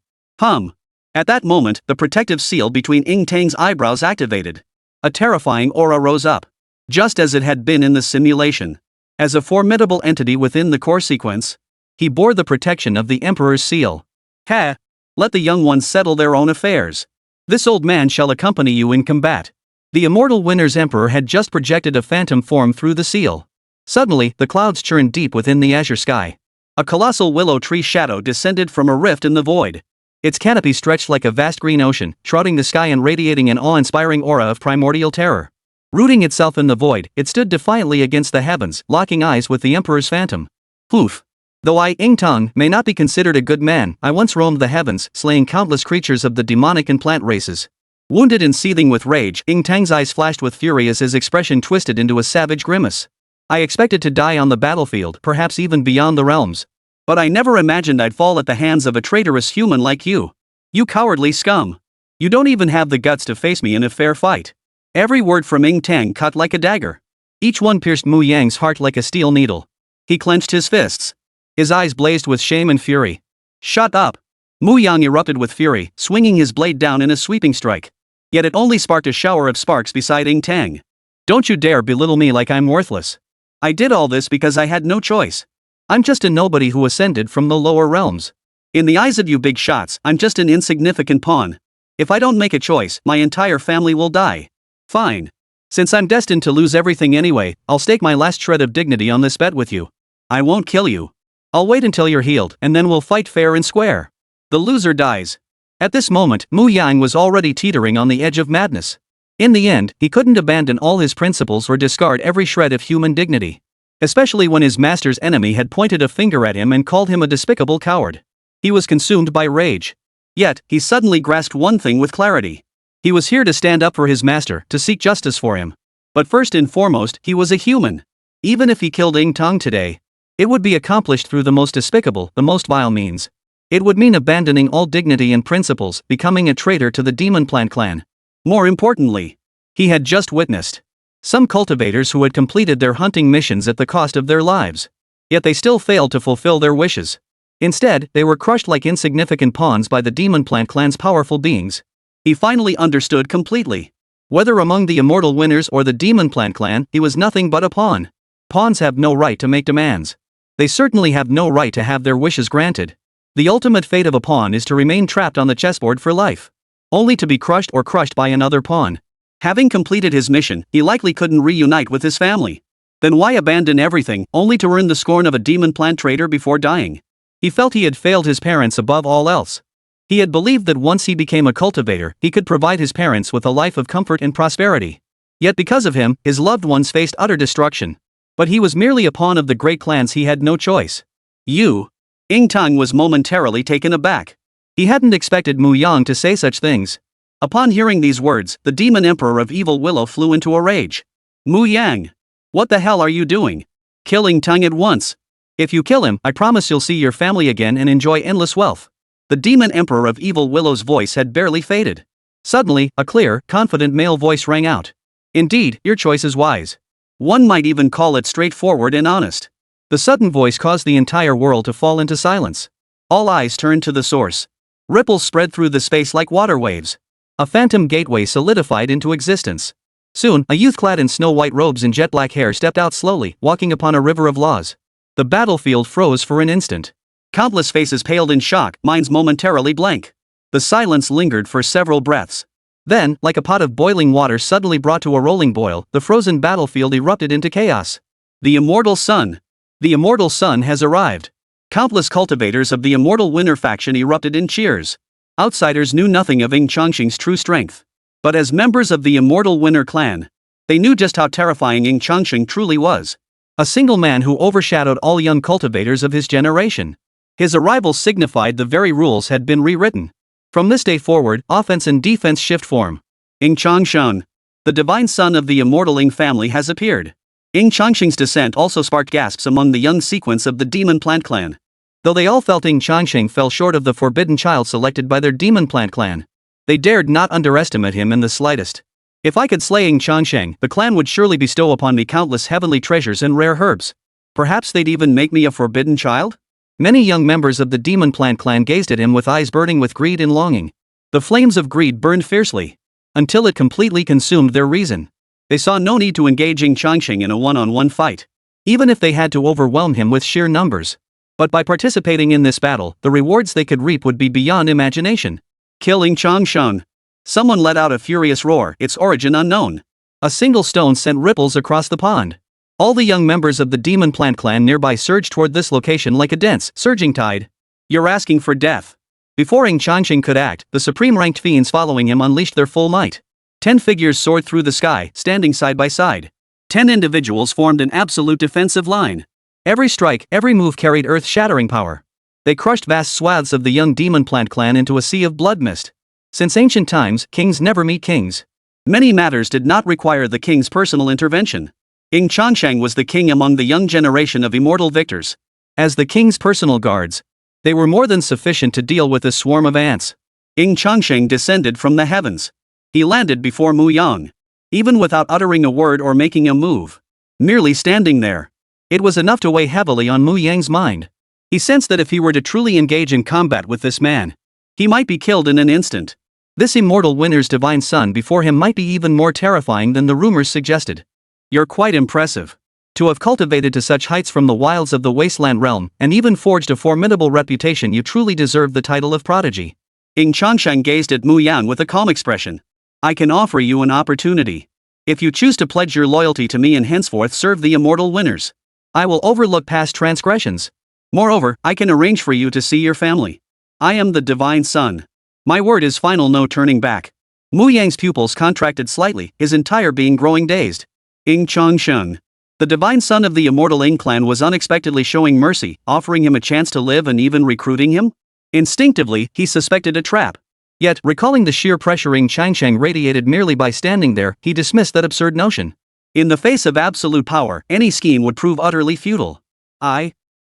Speaker 1: At that moment, the protective seal between Ying Tang's eyebrows activated. A terrifying aura rose up. Just as it had been in the simulation. As a formidable entity within the core sequence, he bore the protection of the Emperor's seal. Ha! Let the young ones settle their own affairs. This old man shall accompany you in combat. The immortal winner's emperor had just projected a phantom form through the seal. Suddenly, the clouds churned deep within the azure sky. A colossal willow tree shadow descended from a rift in the void. Its canopy stretched like a vast green ocean, shrouding the sky and radiating an awe-inspiring aura of primordial terror. Rooting itself in the void, it stood defiantly against the heavens, locking eyes with the Emperor's phantom. Oof! Though I, Ying Tung, may not be considered a good man, I once roamed the heavens, slaying countless creatures of the demonic and plant races. Wounded and seething with rage, Ying Tang's eyes flashed with fury as his expression twisted into a savage grimace. I expected to die on the battlefield, perhaps even beyond the realms. But I never imagined I'd fall at the hands of a traitorous human like you. You cowardly scum. You don't even have the guts to face me in a fair fight. Every word from Ying Tang cut like a dagger. Each one pierced Mu Yang's heart like a steel needle. He clenched his fists. His eyes blazed with shame and fury. Shut up! Mu Yang erupted with fury, swinging his blade down in a sweeping strike. Yet it only sparked a shower of sparks beside Ying Tang. Don't you dare belittle me like I'm worthless. I did all this because I had no choice. I'm just a nobody who ascended from the lower realms. In the eyes of you big shots, I'm just an insignificant pawn. If I don't make a choice, my entire family will die. Fine. Since I'm destined to lose everything anyway, I'll stake my last shred of dignity on this bet with you. I won't kill you. I'll wait until you're healed, and then we'll fight fair and square. The loser dies. At this moment, Mu Yang was already teetering on the edge of madness. In the end, he couldn't abandon all his principles or discard every shred of human dignity. Especially when his master's enemy had pointed a finger at him and called him a despicable coward. He was consumed by rage. Yet, he suddenly grasped one thing with clarity. He was here to stand up for his master, to seek justice for him. But first and foremost, he was a human. Even if he killed Ying Tung today, it would be accomplished through the most despicable, the most vile means. It would mean abandoning all dignity and principles, becoming a traitor to the Demon Plant clan. More importantly, he had just witnessed some cultivators who had completed their hunting missions at the cost of their lives. Yet they still failed to fulfill their wishes. Instead, they were crushed like insignificant pawns by the Demon Plant clan's powerful beings. He finally understood completely. Whether among the immortal winners or the Demon Plant clan, he was nothing but a pawn. Pawns have no right to make demands. They certainly have no right to have their wishes granted. The ultimate fate of a pawn is to remain trapped on the chessboard for life, only to be crushed or crushed by another pawn. Having completed his mission, he likely couldn't reunite with his family. Then why abandon everything, only to earn the scorn of a demon plant traitor before dying? He felt he had failed his parents above all else. He had believed that once he became a cultivator, he could provide his parents with a life of comfort and prosperity. Yet because of him, his loved ones faced utter destruction. But he was merely a pawn of the great clans, he had no choice. Ying Tung was momentarily taken aback. He hadn't expected Mu Yang to say such things. Upon hearing these words, the demon emperor of Evil Willow flew into a rage. Mu Yang! What the hell are you doing? Kill Ying Tung at once. If you kill him, I promise you'll see your family again and enjoy endless wealth. The demon emperor of Evil Willow's voice had barely faded. Suddenly, a clear, confident male voice rang out. Indeed, your choice is wise. One might even call it straightforward and honest. The sudden voice caused the entire world to fall into silence. All eyes turned to the source. Ripples spread through the space like water waves. A phantom gateway solidified into existence. Soon, a youth clad in snow-white robes and jet-black hair stepped out slowly, walking upon a river of laws. The battlefield froze for an instant. Countless faces paled in shock, minds momentarily blank. The silence lingered for several breaths. Then, like a pot of boiling water suddenly brought to a rolling boil, the frozen battlefield erupted into chaos. The Immortal Sun! The Immortal Sun has arrived. Countless cultivators of the Immortal Winner faction erupted in cheers. Outsiders knew nothing of Ying Changsheng's true strength. But as members of the Immortal Winner clan, they knew just how terrifying Ying Changsheng truly was. A single man who overshadowed all young cultivators of his generation. His arrival signified the very rules had been rewritten. From this day forward, offense and defense shift form. Ying Changsheng. The divine son of the immortal Ying family has appeared. Ying Changsheng's descent also sparked gasps among the young sequence of the demon plant clan.
Speaker 2: Though they all felt Ying Changsheng fell short of the forbidden child selected by their demon plant clan, they dared not underestimate him in the slightest. If I could slay Ying Changsheng, the clan would surely bestow upon me countless heavenly treasures and rare herbs. Perhaps they'd even make me a forbidden child? Many young members of the demon plant clan gazed at him with eyes burning with greed and longing. The flames of greed burned fiercely, until it completely consumed their reason. They saw no need to engage Ying Changsheng in a one-on-one fight, even if they had to overwhelm him with sheer numbers. But by participating in this battle, the rewards they could reap would be beyond imagination. Kill Ying Changsheng. Someone let out a furious roar, its origin unknown. A single stone sent ripples across the pond. All the young members of the demon plant clan nearby surged toward this location like a dense, surging tide. You're asking for death. Before Ying Changsheng could act, the supreme-ranked fiends following him unleashed their full might. 10 figures soared through the sky, standing side by side. 10 individuals formed an absolute defensive line. Every strike, every move carried earth-shattering power. They crushed vast swaths of the young demon plant clan into a sea of blood mist. Since ancient times, kings never meet kings. Many matters did not require the king's personal intervention. Ying Changsheng was the king among the young generation of immortal victors. As the king's personal guards, they were more than sufficient to deal with a swarm of ants. Ying Changsheng descended from the heavens. He landed before Mu Yang. Even without uttering a word or making a move. Merely standing there. It was enough to weigh heavily on Mu Yang's mind. He sensed that if he were to truly engage in combat with this man, he might be killed in an instant. This immortal winner's divine son before him might be even more terrifying than the rumors suggested. You're quite impressive. To have cultivated to such heights from the wilds of the wasteland realm, and even forged a formidable reputation, you truly deserve the title of prodigy. Ying Changsheng gazed at Mu Yang with a calm expression. I can offer you an opportunity. If you choose to pledge your loyalty to me and henceforth serve the immortal winners, I will overlook past transgressions. Moreover, I can arrange for you to see your family. I am the divine son. My word is final, no turning back. Mu Yang's pupils contracted slightly, his entire being growing dazed. Ying Changsheng. The divine son of the immortal Ying Clan was unexpectedly showing mercy, offering him a chance to live and even recruiting him? Instinctively, he suspected a trap. Yet, recalling the sheer pressure Ying Changsheng radiated merely by standing there, he dismissed that absurd notion. In the face of absolute power, any scheme would prove utterly futile.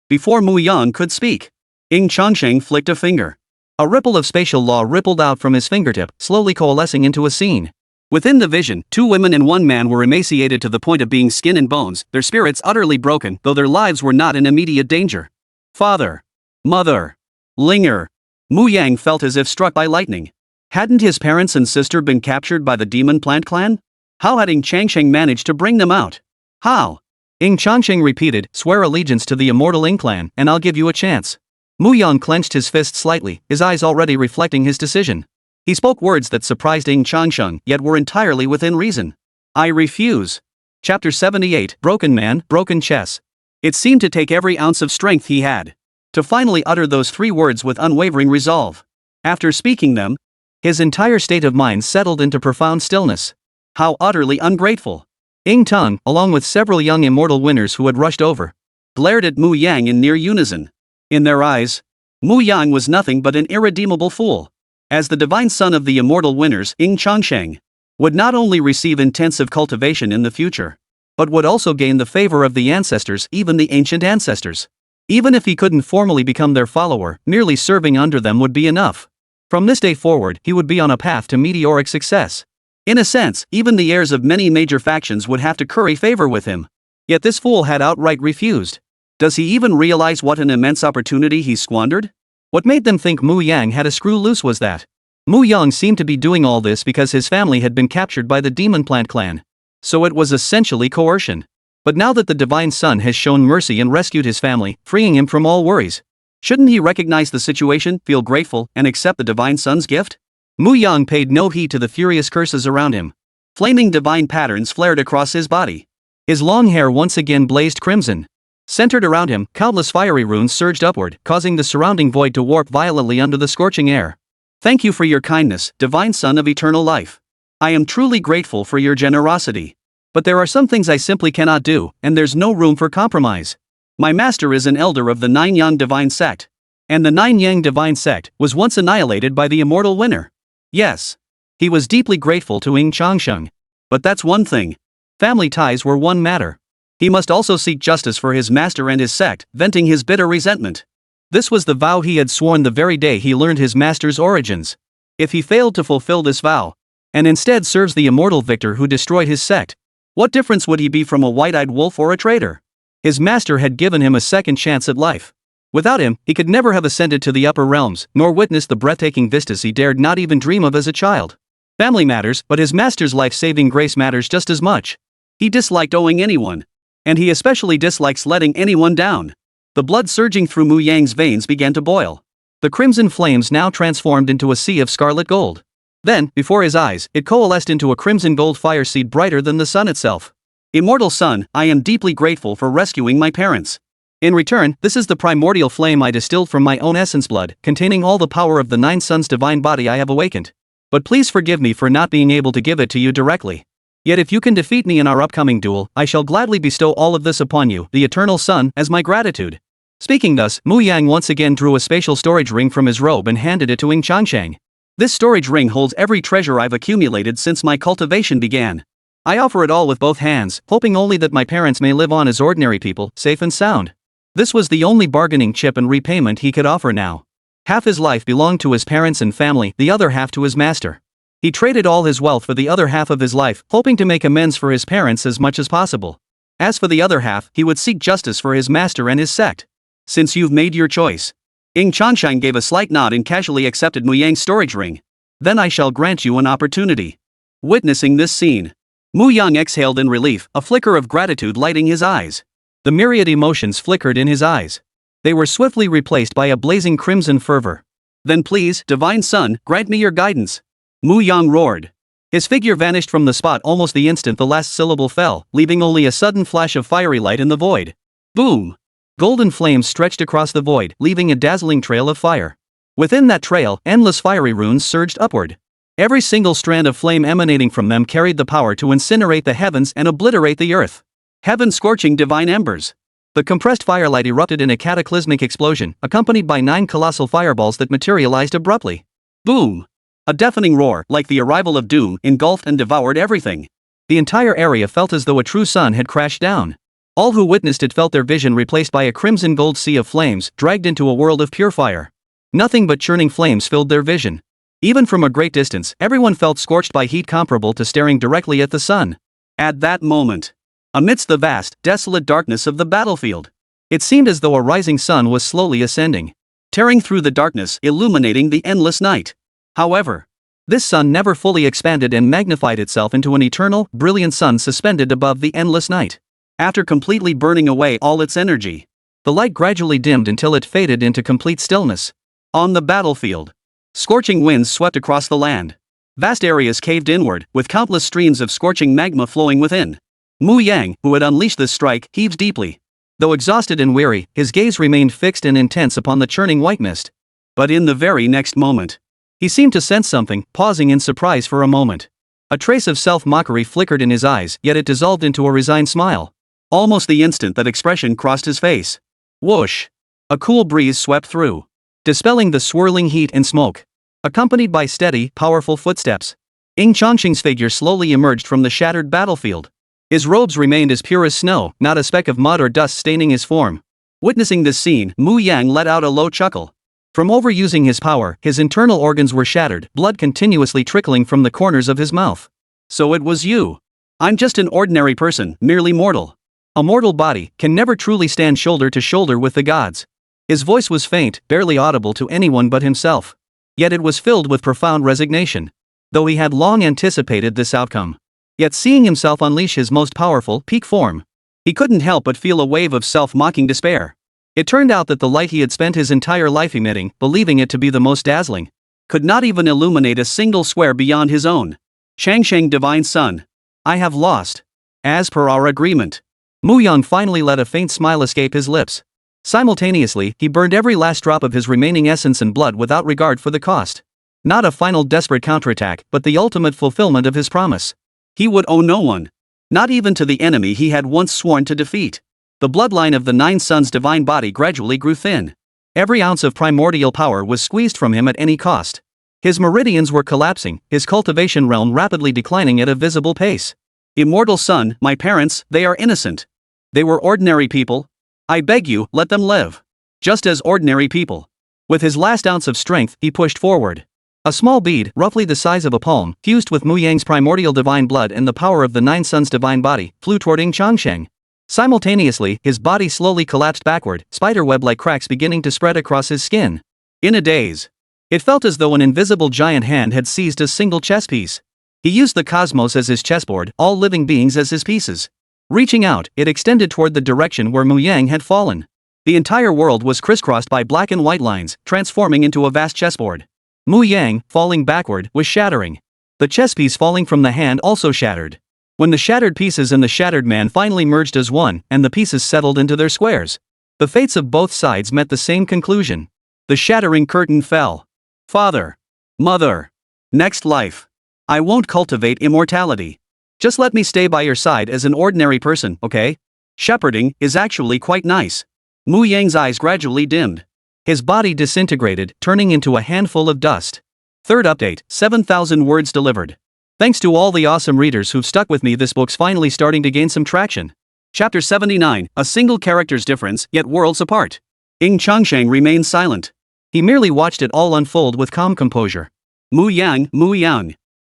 Speaker 2: Before Mu Yang could speak, Ying Changsheng flicked a finger. A ripple of spatial law rippled out from his fingertip, slowly coalescing into a scene. Within the vision, 2 women and 1 man were emaciated to the point of being skin and bones, their spirits utterly broken, though their lives were not in immediate danger. Father. Mother. Linger. Mu Yang felt as if struck by lightning. Hadn't his parents and sister been captured by the demon plant clan? How had Ying Changsheng managed to bring them out? How? Ying Changsheng repeated, swear allegiance to the immortal Ying Clan, and I'll give you a chance. Mu Yang clenched his fist slightly, his eyes already reflecting his decision. He spoke words that surprised Ying Changsheng, yet were entirely within reason. I refuse. Chapter 78, Broken Man, Broken Chess. It seemed to take every ounce of strength he had to finally utter those 3 words with unwavering resolve. After speaking them, his entire state of mind settled into profound stillness. How utterly ungrateful. Ying Tang, along with several young immortal winners who had rushed over, glared at Mu Yang in near unison. In their eyes, Mu Yang was nothing but an irredeemable fool. As the divine son of the immortal winners, Ying Changsheng would not only receive intensive cultivation in the future, but would also gain the favor of the ancestors, even the ancient ancestors. Even if he couldn't formally become their follower, merely serving under them would be enough. From this day forward, he would be on a path to meteoric success. In a sense, even the heirs of many major factions would have to curry favor with him. Yet this fool had outright refused. Does he even realize what an immense opportunity he squandered? What made them think Mu Yang had a screw loose was that Mu Yang seemed to be doing all this because his family had been captured by the demon plant clan. So it was essentially coercion. But now that the divine son has shown mercy and rescued his family, freeing him from all worries, shouldn't he recognize the situation, feel grateful, and accept the divine son's gift? Mu Yang paid no heed to the furious curses around him. Flaming divine patterns flared across his body. His long hair once again blazed crimson. Centered around him, countless fiery runes surged upward, causing the surrounding void to warp violently under the scorching air. Thank you for your kindness, divine son of eternal life. I am truly grateful for your generosity. But there are some things I simply cannot do, and there's no room for compromise. My master is an elder of the Nine Yang Divine Sect. And the Nine Yang Divine Sect was once annihilated by the immortal winner. Yes. He was deeply grateful to Ying Changsheng.
Speaker 1: But that's one thing. Family ties were one matter. He must also seek justice for his master and his sect, venting his bitter resentment. This was the vow he had sworn the very day he learned his master's origins. If he failed to fulfill this vow, and instead serves the immortal victor who destroyed his sect, what difference would he be from a white-eyed wolf or a traitor? His master had given him a second chance at life. Without him, he could never have ascended to the upper realms, nor witnessed the breathtaking vistas he dared not even dream of as a child. Family matters, but his master's life-saving grace matters just as much. He disliked owing anyone. And he especially dislikes letting anyone down. The blood surging through Mu Yang's veins began to boil. The crimson flames now transformed into a sea of scarlet gold. Then, before his eyes, it coalesced into a crimson gold fire seed brighter than the sun itself. Immortal son, I am deeply grateful for rescuing my parents. In return, this is the primordial flame I distilled from my own essence blood, containing all the power of the 9 suns divine body I have awakened. But please forgive me for not being able to give it to you directly. Yet if you can defeat me in our upcoming duel, I shall gladly bestow all of this upon you, the eternal sun, as my gratitude. Speaking thus, Mu Yang once again drew a spatial storage ring from his robe and handed it to Ying Changsheng. This storage ring holds every treasure I've accumulated since my cultivation began. I offer it all with both hands, hoping only that my parents may live on as ordinary people, safe and sound. This was the only bargaining chip and repayment he could offer now. Half his life belonged to his parents and family, the other half to his master. He traded all his wealth for the other half of his life, hoping to make amends for his parents as much as possible. As for the other half, he would seek justice for his master and his sect. Since you've made your choice. Ying Changsheng gave a slight nod and casually accepted Mu Yang's storage ring. Then I shall grant you an opportunity. Witnessing this scene, Mu Yang exhaled in relief, a flicker of gratitude lighting his eyes. The myriad emotions flickered in his eyes. They were swiftly replaced by a blazing crimson fervor. Then please, divine son, grant me your guidance. Mu Yang roared. His figure vanished from the spot almost the instant the last syllable fell, leaving only a sudden flash of fiery light in the void. Boom! Golden flames stretched across the void, leaving a dazzling trail of fire. Within that trail, endless fiery runes surged upward. Every single strand of flame emanating from them carried the power to incinerate the heavens and obliterate the earth. Heaven scorching divine embers. The compressed firelight erupted in a cataclysmic explosion, accompanied by 9 colossal fireballs that materialized abruptly. Boom! A deafening roar, like the arrival of doom, engulfed and devoured everything. The entire area felt as though a true sun had crashed down. All who witnessed it felt their vision replaced by a crimson gold sea of flames, dragged into a world of pure fire. Nothing but churning flames filled their vision. Even from a great distance, everyone felt scorched by heat comparable to staring directly at the sun. At that moment, amidst the vast, desolate darkness of the battlefield, it seemed as though a rising sun was slowly ascending, tearing through the darkness, illuminating the endless night. However, this sun never fully expanded and magnified itself into an eternal, brilliant sun suspended above the endless night. After completely burning away all its energy, the light gradually dimmed until it faded into complete stillness. On the battlefield, scorching winds swept across the land. Vast areas caved inward, with countless streams of scorching magma flowing within. Mu Yang, who had unleashed this strike, heaved deeply. Though exhausted and weary, his gaze remained fixed and intense upon the churning white mist. But in the very next moment, he seemed to sense something, pausing in surprise for a moment. A trace of self-mockery flickered in his eyes, yet it dissolved into a resigned smile. Almost the instant that expression crossed his face. Whoosh! A cool breeze swept through, dispelling the swirling heat and smoke. Accompanied by steady, powerful footsteps, Ying Changsheng's figure slowly emerged from the shattered battlefield. His robes remained as pure as snow, not a speck of mud or dust staining his form. Witnessing this scene, Mu Yang let out a low chuckle. From overusing his power, his internal organs were shattered, blood continuously trickling from the corners of his mouth. So it was you. I'm just an ordinary person, merely mortal. A mortal body can never truly stand shoulder to shoulder with the gods. His voice was faint, barely audible to anyone but himself. Yet it was filled with profound resignation. Though he had long anticipated this outcome, yet seeing himself unleash his most powerful, peak form, he couldn't help but feel a wave of self-mocking despair. It turned out that the light he had spent his entire life emitting, believing it to be the most dazzling, could not even illuminate a single square beyond his own. Changsheng divine son. I have lost. As per our agreement. Mu Yang finally let a faint smile escape his lips. Simultaneously, he burned every last drop of his remaining essence and blood without regard for the cost. Not a final desperate counterattack, but the ultimate fulfillment of his promise. He would owe no one. Not even to the enemy he had once sworn to defeat. The bloodline of the 9 suns divine body gradually grew thin. Every ounce of primordial power was squeezed from him at any cost. His meridians were collapsing, his cultivation realm rapidly declining at a visible pace. Immortal son, my parents, they are innocent. They were ordinary people. I beg you, let them live. Just as ordinary people. With his last ounce of strength, he pushed forward. A small bead, roughly the size of a palm, fused with Mu Yang's primordial divine blood and the power of the Nine Suns divine body, flew toward Ying Changsheng. Simultaneously, his body slowly collapsed backward, spiderweb-like cracks beginning to spread across his skin. In a daze. It felt as though an invisible giant hand had seized a single chess piece. He used the cosmos as his chessboard, all living beings as his pieces. Reaching out, it extended toward the direction where Mu Yang had fallen. The entire world was crisscrossed by black and white lines, transforming into a vast chessboard. Mu Yang, falling backward, was shattering. The chess piece falling from the hand also shattered. When the shattered pieces and the shattered man finally merged as one, and the pieces settled into their squares, the fates of both sides met the same conclusion. The shattering curtain fell. Father. Mother. Next life. I won't cultivate immortality. Just let me stay by your side as an ordinary person, okay? Shepherding is actually quite nice. Mu Yang's eyes gradually dimmed. His body disintegrated, turning into a handful of dust. Third update, 7,000 words delivered. Thanks to all the awesome readers who've stuck with me, this book's finally starting to gain some traction. Chapter 79, a single character's difference, yet worlds apart. Ying Changsheng remained silent. He merely watched it all unfold with calm composure. Mu Yang.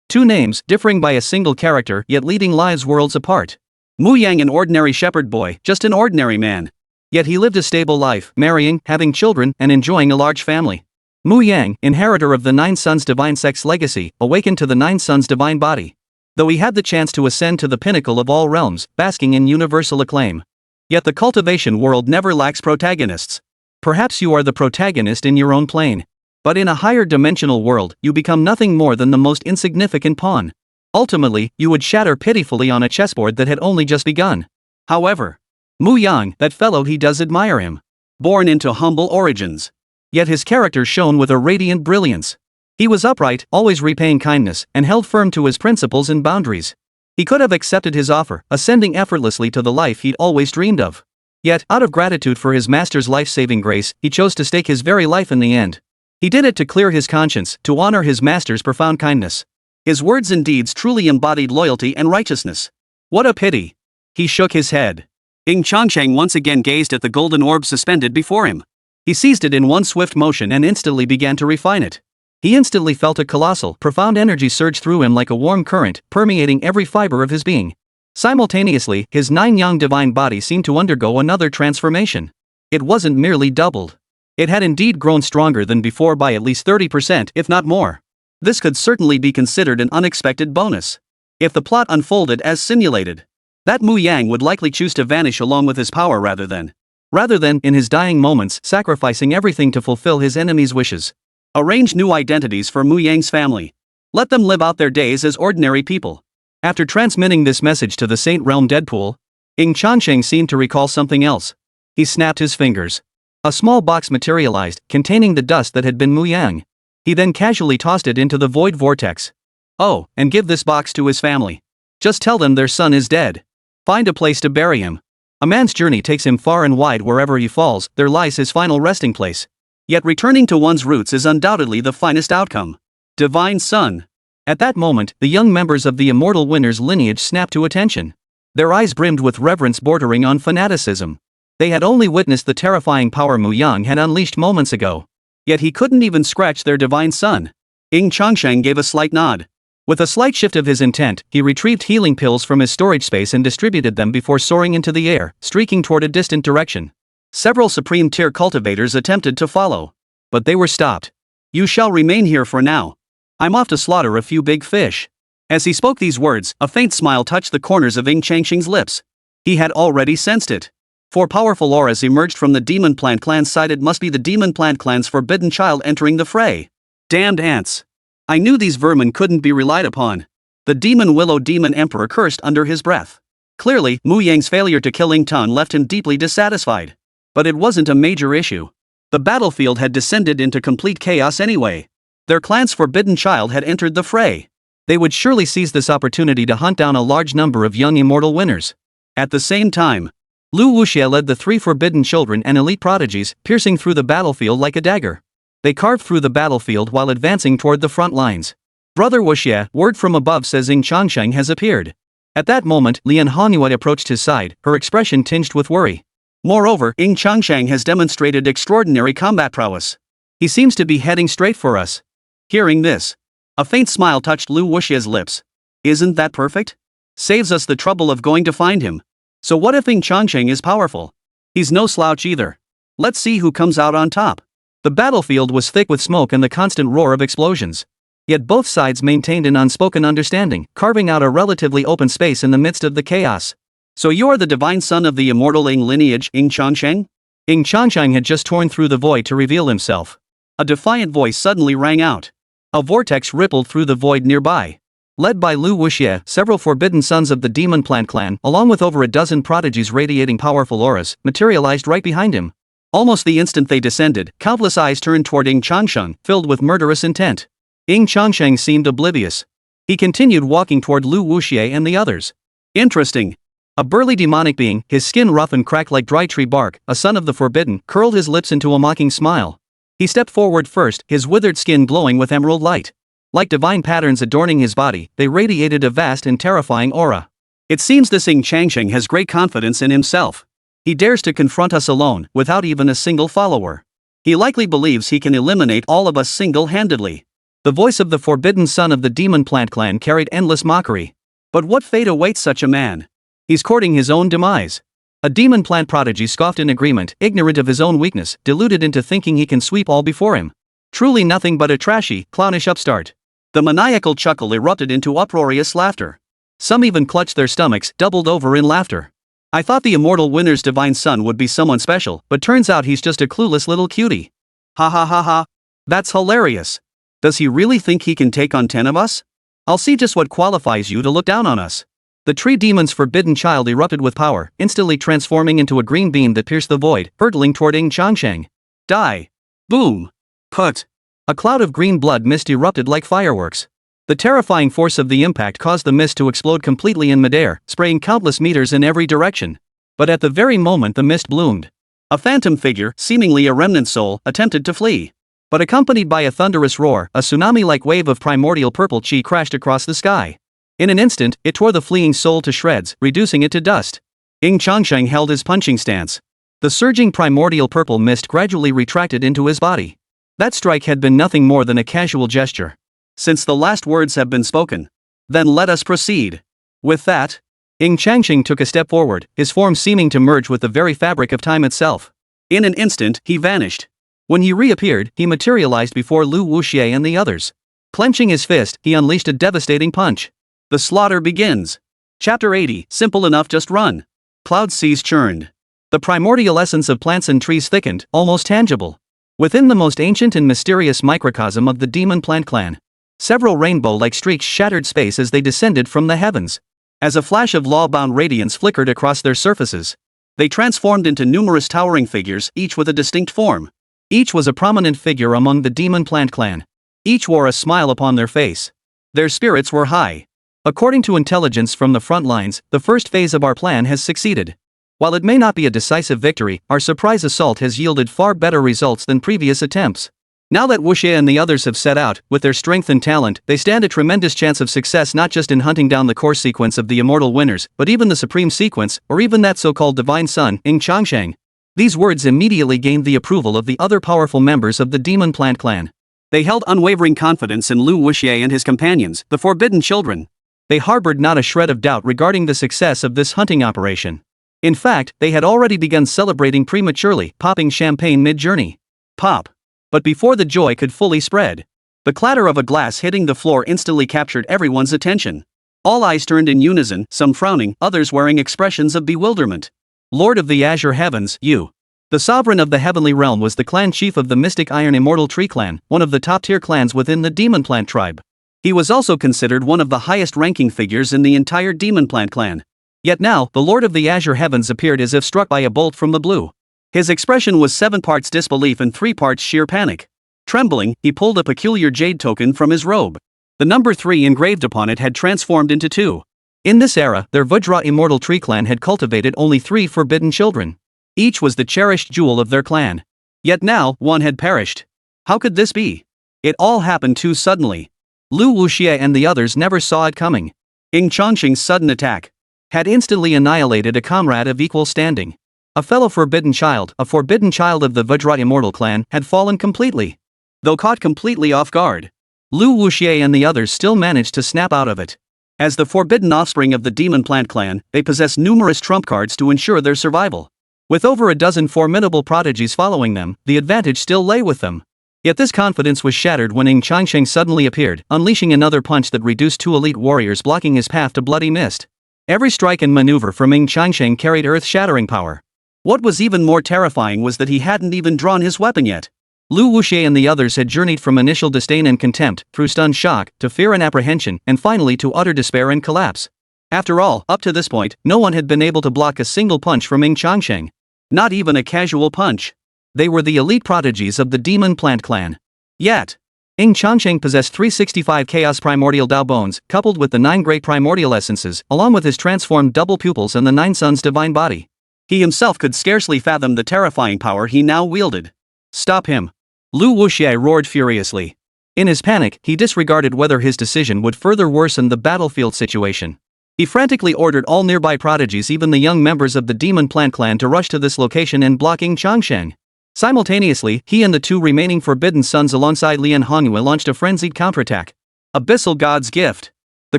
Speaker 1: Two names, differing by a single character, yet leading lives worlds apart. Mu Yang, an ordinary shepherd boy, just an ordinary man. Yet he lived a stable life, marrying, having children, and enjoying a large family. Mu Yang, inheritor of the Nine Suns divine sex legacy, awakened to the Nine Suns divine body. Though he had the chance to ascend to the pinnacle of all realms, basking in universal acclaim. Yet the cultivation world never lacks protagonists. Perhaps you are the protagonist in your own plane. But in a higher dimensional world, you become nothing more than the most insignificant pawn. Ultimately, you would shatter pitifully on a chessboard that had only just begun. However, Mu Yang, that fellow, he does admire him. Born into humble origins. Yet his character shone with a radiant brilliance. He was upright, always repaying kindness, and held firm to his principles and boundaries. He could have accepted his offer, ascending effortlessly to the life he'd always dreamed of. Yet, out of gratitude for his master's life-saving grace, he chose to stake his very life in the end. He did it to clear his conscience, to honor his master's profound kindness. His words and deeds truly embodied loyalty and righteousness. What a pity. He shook his head. Ying Changsheng once again gazed at the golden orb suspended before him. He seized it in one swift motion and instantly began to refine it. He instantly felt a colossal, profound energy surge through him like a warm current, permeating every fiber of his being. Simultaneously, his Nine Yang divine body seemed to undergo another transformation. It wasn't merely doubled. It had indeed grown stronger than before by at least 30%, if not more. This could certainly be considered an unexpected bonus. If the plot unfolded as simulated, that Mu Yang would likely choose to vanish along with his power rather than, in his dying moments, sacrificing everything to fulfill his enemy's wishes. Arrange new identities for Mu Yang's family. Let them live out their days as ordinary people. After transmitting this message to the Saint Realm Deadpool, Ying Changsheng seemed to recall something else. He snapped his fingers. A small box materialized, containing the dust that had been Mu Yang. He then casually tossed it into the void vortex. Oh, and give this box to his family. Just tell them their son is dead. Find a place to bury him. A man's journey takes him far and wide. Wherever he falls, there lies his final resting place. Yet returning to one's roots is undoubtedly the finest outcome. Divine Son. At that moment, the young members of the immortal winner's lineage snapped to attention. Their eyes brimmed with reverence bordering on fanaticism. They had only witnessed the terrifying power Mu Yang had unleashed moments ago. Yet he couldn't even scratch their divine son. Ying Changsheng gave a slight nod. With a slight shift of his intent, he retrieved healing pills from his storage space and distributed them before soaring into the air, streaking toward a distant direction. Several supreme tier cultivators attempted to follow. But they were stopped. You shall remain here for now. I'm off to slaughter a few big fish. As he spoke these words, a faint smile touched the corners of Ying Changsheng's lips. He had already sensed it. 4 powerful auras emerged from the Demon Plant Clan's side. It must be the Demon Plant Clan's forbidden child entering the fray. Damned ants. I knew these vermin couldn't be relied upon. The Demon Willow Demon Emperor cursed under his breath. Clearly, Mu Yang's failure to kill Ying Tan left him deeply dissatisfied. But it wasn't a major issue. The battlefield had descended into complete chaos anyway. Their clan's forbidden child had entered the fray. They would surely seize this opportunity to hunt down a large number of young immortal winners. At the same time, Luo Qingxian led the 3 forbidden children and elite prodigies, piercing through the battlefield like a dagger. They carved through the battlefield while advancing toward the front lines. Brother Wuxia, word from above says Ying Changsheng has appeared.
Speaker 2: At that moment, Lian Hanyue approached his side, her expression tinged with worry.
Speaker 1: Moreover, Ying Changsheng has demonstrated extraordinary combat prowess.
Speaker 2: He seems to be heading straight for us.
Speaker 1: Hearing this, a faint smile touched Luo Wuxie's lips. Isn't that perfect? Saves us the trouble of going to find him. So what if Ying Changsheng is powerful? He's no slouch either. Let's see who comes out on top.
Speaker 2: The battlefield was thick with smoke and the constant roar of explosions. Yet both sides maintained an unspoken understanding, carving out a relatively open space in the midst of the chaos.
Speaker 1: So you are the divine son of the immortal Ying lineage, Ying Changsheng?
Speaker 2: Ying Changsheng had just torn through the void to reveal himself.
Speaker 1: A defiant voice suddenly rang out. A vortex rippled through the void nearby.
Speaker 2: Led by Luo Wuxie, several forbidden sons of the Demon Plant clan, along with over a dozen prodigies radiating powerful auras, materialized right behind him.
Speaker 1: Almost the instant they descended, countless eyes turned toward Ying Changsheng, filled with murderous intent.
Speaker 2: Ying Changsheng seemed oblivious. He continued walking toward Luo Wuxie and the others.
Speaker 1: Interesting.
Speaker 2: A burly demonic being, his skin rough and cracked like dry tree bark, a son of the forbidden, curled his lips into a mocking smile. He stepped forward first, his withered skin glowing with emerald light. Like divine patterns adorning his body, they radiated a vast and terrifying aura.
Speaker 1: It seems this Ying Changsheng has great confidence in himself. He dares to confront us alone, without even a single follower. He likely believes he can eliminate all of us single-handedly.
Speaker 2: The voice of the forbidden son of the Demon Plant clan carried endless mockery.
Speaker 1: But what fate awaits such a man?
Speaker 2: He's courting his own demise. A Demon Plant prodigy scoffed in agreement, ignorant of his own weakness, deluded into thinking he can sweep all before him. Truly nothing but a trashy, clownish upstart.
Speaker 1: The maniacal chuckle erupted into uproarious laughter.
Speaker 2: Some even clutched their stomachs, doubled over in laughter.
Speaker 1: I thought the immortal winner's divine son would be someone special,
Speaker 2: but turns out he's just a clueless little cutie.
Speaker 1: Ha ha ha ha. That's hilarious. Does he really think he can take on 10 of us? I'll see just what qualifies you to look down on us.
Speaker 2: The tree demon's forbidden child erupted with power, instantly transforming into a green beam that pierced the void, hurtling toward Ying Changsheng.
Speaker 1: Die. Boom. Put.
Speaker 2: A cloud of green blood mist erupted like fireworks. The terrifying force of the impact caused the mist to explode completely in midair, spraying countless meters in every direction. But at the very moment the mist bloomed,
Speaker 1: a phantom figure, seemingly a remnant soul, attempted to flee.
Speaker 2: But accompanied by a thunderous roar, a tsunami-like wave of primordial purple chi crashed across the sky. In an instant, it tore the fleeing soul to shreds, reducing it to dust.
Speaker 1: Ying Changsheng held his punching stance.
Speaker 2: The surging primordial purple mist gradually retracted into his body. That strike had been nothing more than a casual gesture.
Speaker 1: Since the last words have been spoken, then let us proceed. With that,
Speaker 2: Ying Changsheng took a step forward, his form seeming to merge with the very fabric of time itself.
Speaker 1: In an instant, he vanished.
Speaker 2: When he reappeared, he materialized before Luo Wuxie and the others. Clenching his fist, he unleashed a devastating punch.
Speaker 1: The slaughter begins. Chapter 80, simple enough, just run. Cloud seas churned.
Speaker 2: The primordial essence of plants and trees thickened, almost tangible. Within the most ancient and mysterious microcosm of the Demon Plant clan, several rainbow-like streaks shattered space as they descended from the heavens.
Speaker 1: As a flash of law-bound radiance flickered across their surfaces, they transformed into numerous towering figures, each with a distinct form.
Speaker 2: Each was a prominent figure among the Demon Plant clan. Each wore a smile upon their face.
Speaker 1: Their spirits were high.
Speaker 2: According to intelligence from the front lines, the first phase of our plan has succeeded. While it may not be a decisive victory, our surprise assault has yielded far better results than previous attempts. Now that Wuxie and the others have set out, with their strength and talent, they stand a tremendous chance of success not just in hunting down the core sequence of the immortal winners, but even the supreme sequence, or even that so-called divine son, Ying Changsheng. These words immediately gained the approval of the other powerful members of the Demon Plant clan.
Speaker 1: They held unwavering confidence in Luo Wuxie and his companions, the Forbidden Children.
Speaker 2: They harbored not a shred of doubt regarding the success of this hunting operation. In fact, they had already begun celebrating prematurely, popping champagne mid-journey.
Speaker 1: Pop. But before the joy could fully spread, the clatter of a glass hitting the floor instantly captured everyone's attention. All eyes turned in unison, some frowning, others wearing expressions of bewilderment.
Speaker 2: Lord of the Azure Heavens, you. The sovereign of the heavenly realm was the clan chief of the Mystic Iron Immortal Tree clan, one of the top-tier clans within the Demon Plant tribe. He was also considered one of the highest-ranking figures in the entire Demon Plant clan. Yet now, the Lord of the Azure Heavens appeared as if struck by a bolt from the blue.
Speaker 1: His expression was 7 parts disbelief and 3 parts sheer panic. Trembling, he pulled a peculiar jade token from his robe. The number 3 engraved upon it had transformed into 2.
Speaker 2: In this era, their Vajra Immortal Tree clan had cultivated only 3 forbidden children. Each was the cherished jewel of their clan. Yet now, one had perished. How could this be? It all happened too suddenly. Luo Wuxie and the others never saw it coming.
Speaker 1: Ying Changsheng's sudden attack
Speaker 2: had instantly annihilated a comrade of equal standing. A fellow forbidden child of the Berate Immortal Clan, had fallen completely. Though caught completely off guard, Luo Qingxian and the others still managed to snap out of it. As the forbidden offspring of the Demon Plant Clan, they possess numerous trump cards to ensure their survival. With over a dozen formidable prodigies following them, the advantage still lay with them. Yet this confidence was shattered when Ying Changsheng suddenly appeared, unleashing another punch that reduced two elite warriors, blocking his path to bloody mist. Every strike and maneuver from Ying Changsheng carried earth-shattering power. What was even more terrifying was that he hadn't even drawn his weapon yet. Luo Qingxian and the others had journeyed from initial disdain and contempt, through stunned shock, to fear and apprehension, and finally to utter despair and collapse. After all, up to this point, no one had been able to block a single punch from Ying Changsheng. Not even a casual punch. They were the elite prodigies of the Demon Plant Clan. Yet, Ying Changsheng possessed 365 Chaos Primordial Dao Bones, coupled with the 9 Great Primordial Essences, along with his transformed double pupils and the 9 Suns Divine Body. He himself could scarcely fathom the terrifying power he now wielded. Stop him! Luo Qingxian roared furiously. In his panic, he disregarded whether his decision would further worsen the battlefield situation. He frantically ordered all nearby prodigies, even the young members of the Demon Plant Clan, to rush to this location and block Ying Changsheng. Simultaneously, he and the 2 remaining Forbidden Sons alongside Lian Hongyue launched a frenzied counterattack. Abyssal God's Gift. The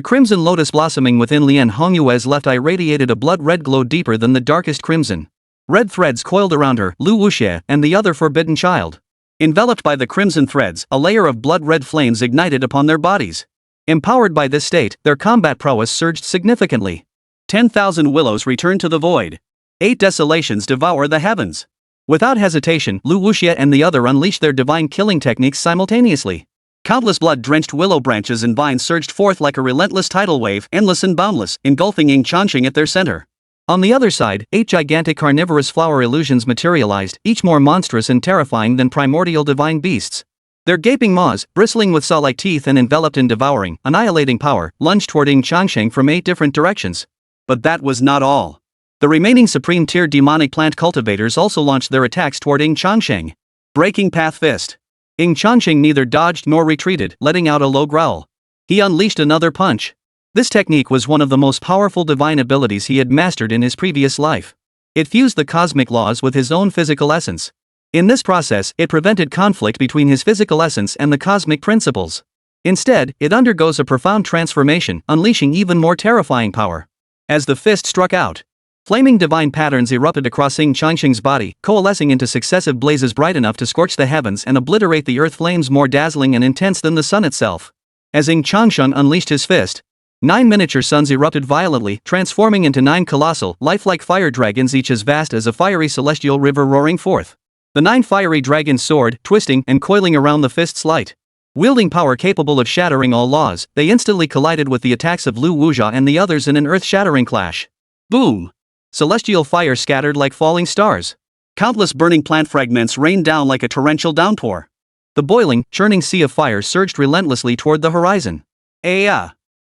Speaker 2: crimson lotus blossoming within Lian Hongyue's left eye radiated a blood-red glow deeper than the darkest crimson. Red threads coiled around her, Luo Qingxian, and the other forbidden child. Enveloped by the crimson threads, a layer of blood-red flames ignited upon their bodies. Empowered by this state, their combat prowess surged significantly. 10,000 willows return to the void. 8 desolations devour the heavens. Without hesitation, Luo Qingxian and the other unleashed their divine killing techniques simultaneously. Countless blood-drenched willow branches and vines surged forth like a relentless tidal wave, endless and boundless, engulfing Ying Changsheng at their center. On the other side, 8 gigantic carnivorous flower illusions materialized, each more monstrous and terrifying than primordial divine beasts. Their gaping maws, bristling with saw-like teeth and enveloped in devouring, annihilating power, lunged toward Ying Changsheng from 8 different directions. But that was not all. The remaining supreme-tier demonic plant cultivators also launched their attacks toward Ying Changsheng. Breaking Path Fist. Ying Changsheng neither dodged nor retreated, letting out a low growl. He unleashed another punch. This technique was one of the most powerful divine abilities he had mastered in his previous life. It fused the cosmic laws with his own physical essence. In this process, it prevented conflict between his physical essence and the cosmic principles. Instead, it undergoes a profound transformation, unleashing even more terrifying power. As the fist struck out, flaming divine patterns erupted across Ying Changsheng's body, coalescing into successive blazes bright enough to scorch the heavens and obliterate the earth, flames more dazzling and intense than the sun itself. As Ying Changsheng unleashed his fist, 9 miniature suns erupted violently, transforming into 9 colossal, lifelike fire dragons, each as vast as a fiery celestial river roaring forth. The 9 fiery dragons soared, twisting and coiling around the fist's light. Wielding power capable of shattering all laws, they instantly collided with the attacks of Luo Qingxian and the others in an earth-shattering clash. Boom! Celestial fire scattered like falling stars. Countless burning plant fragments rained down like a torrential downpour. The boiling, churning sea of fire surged relentlessly toward the horizon.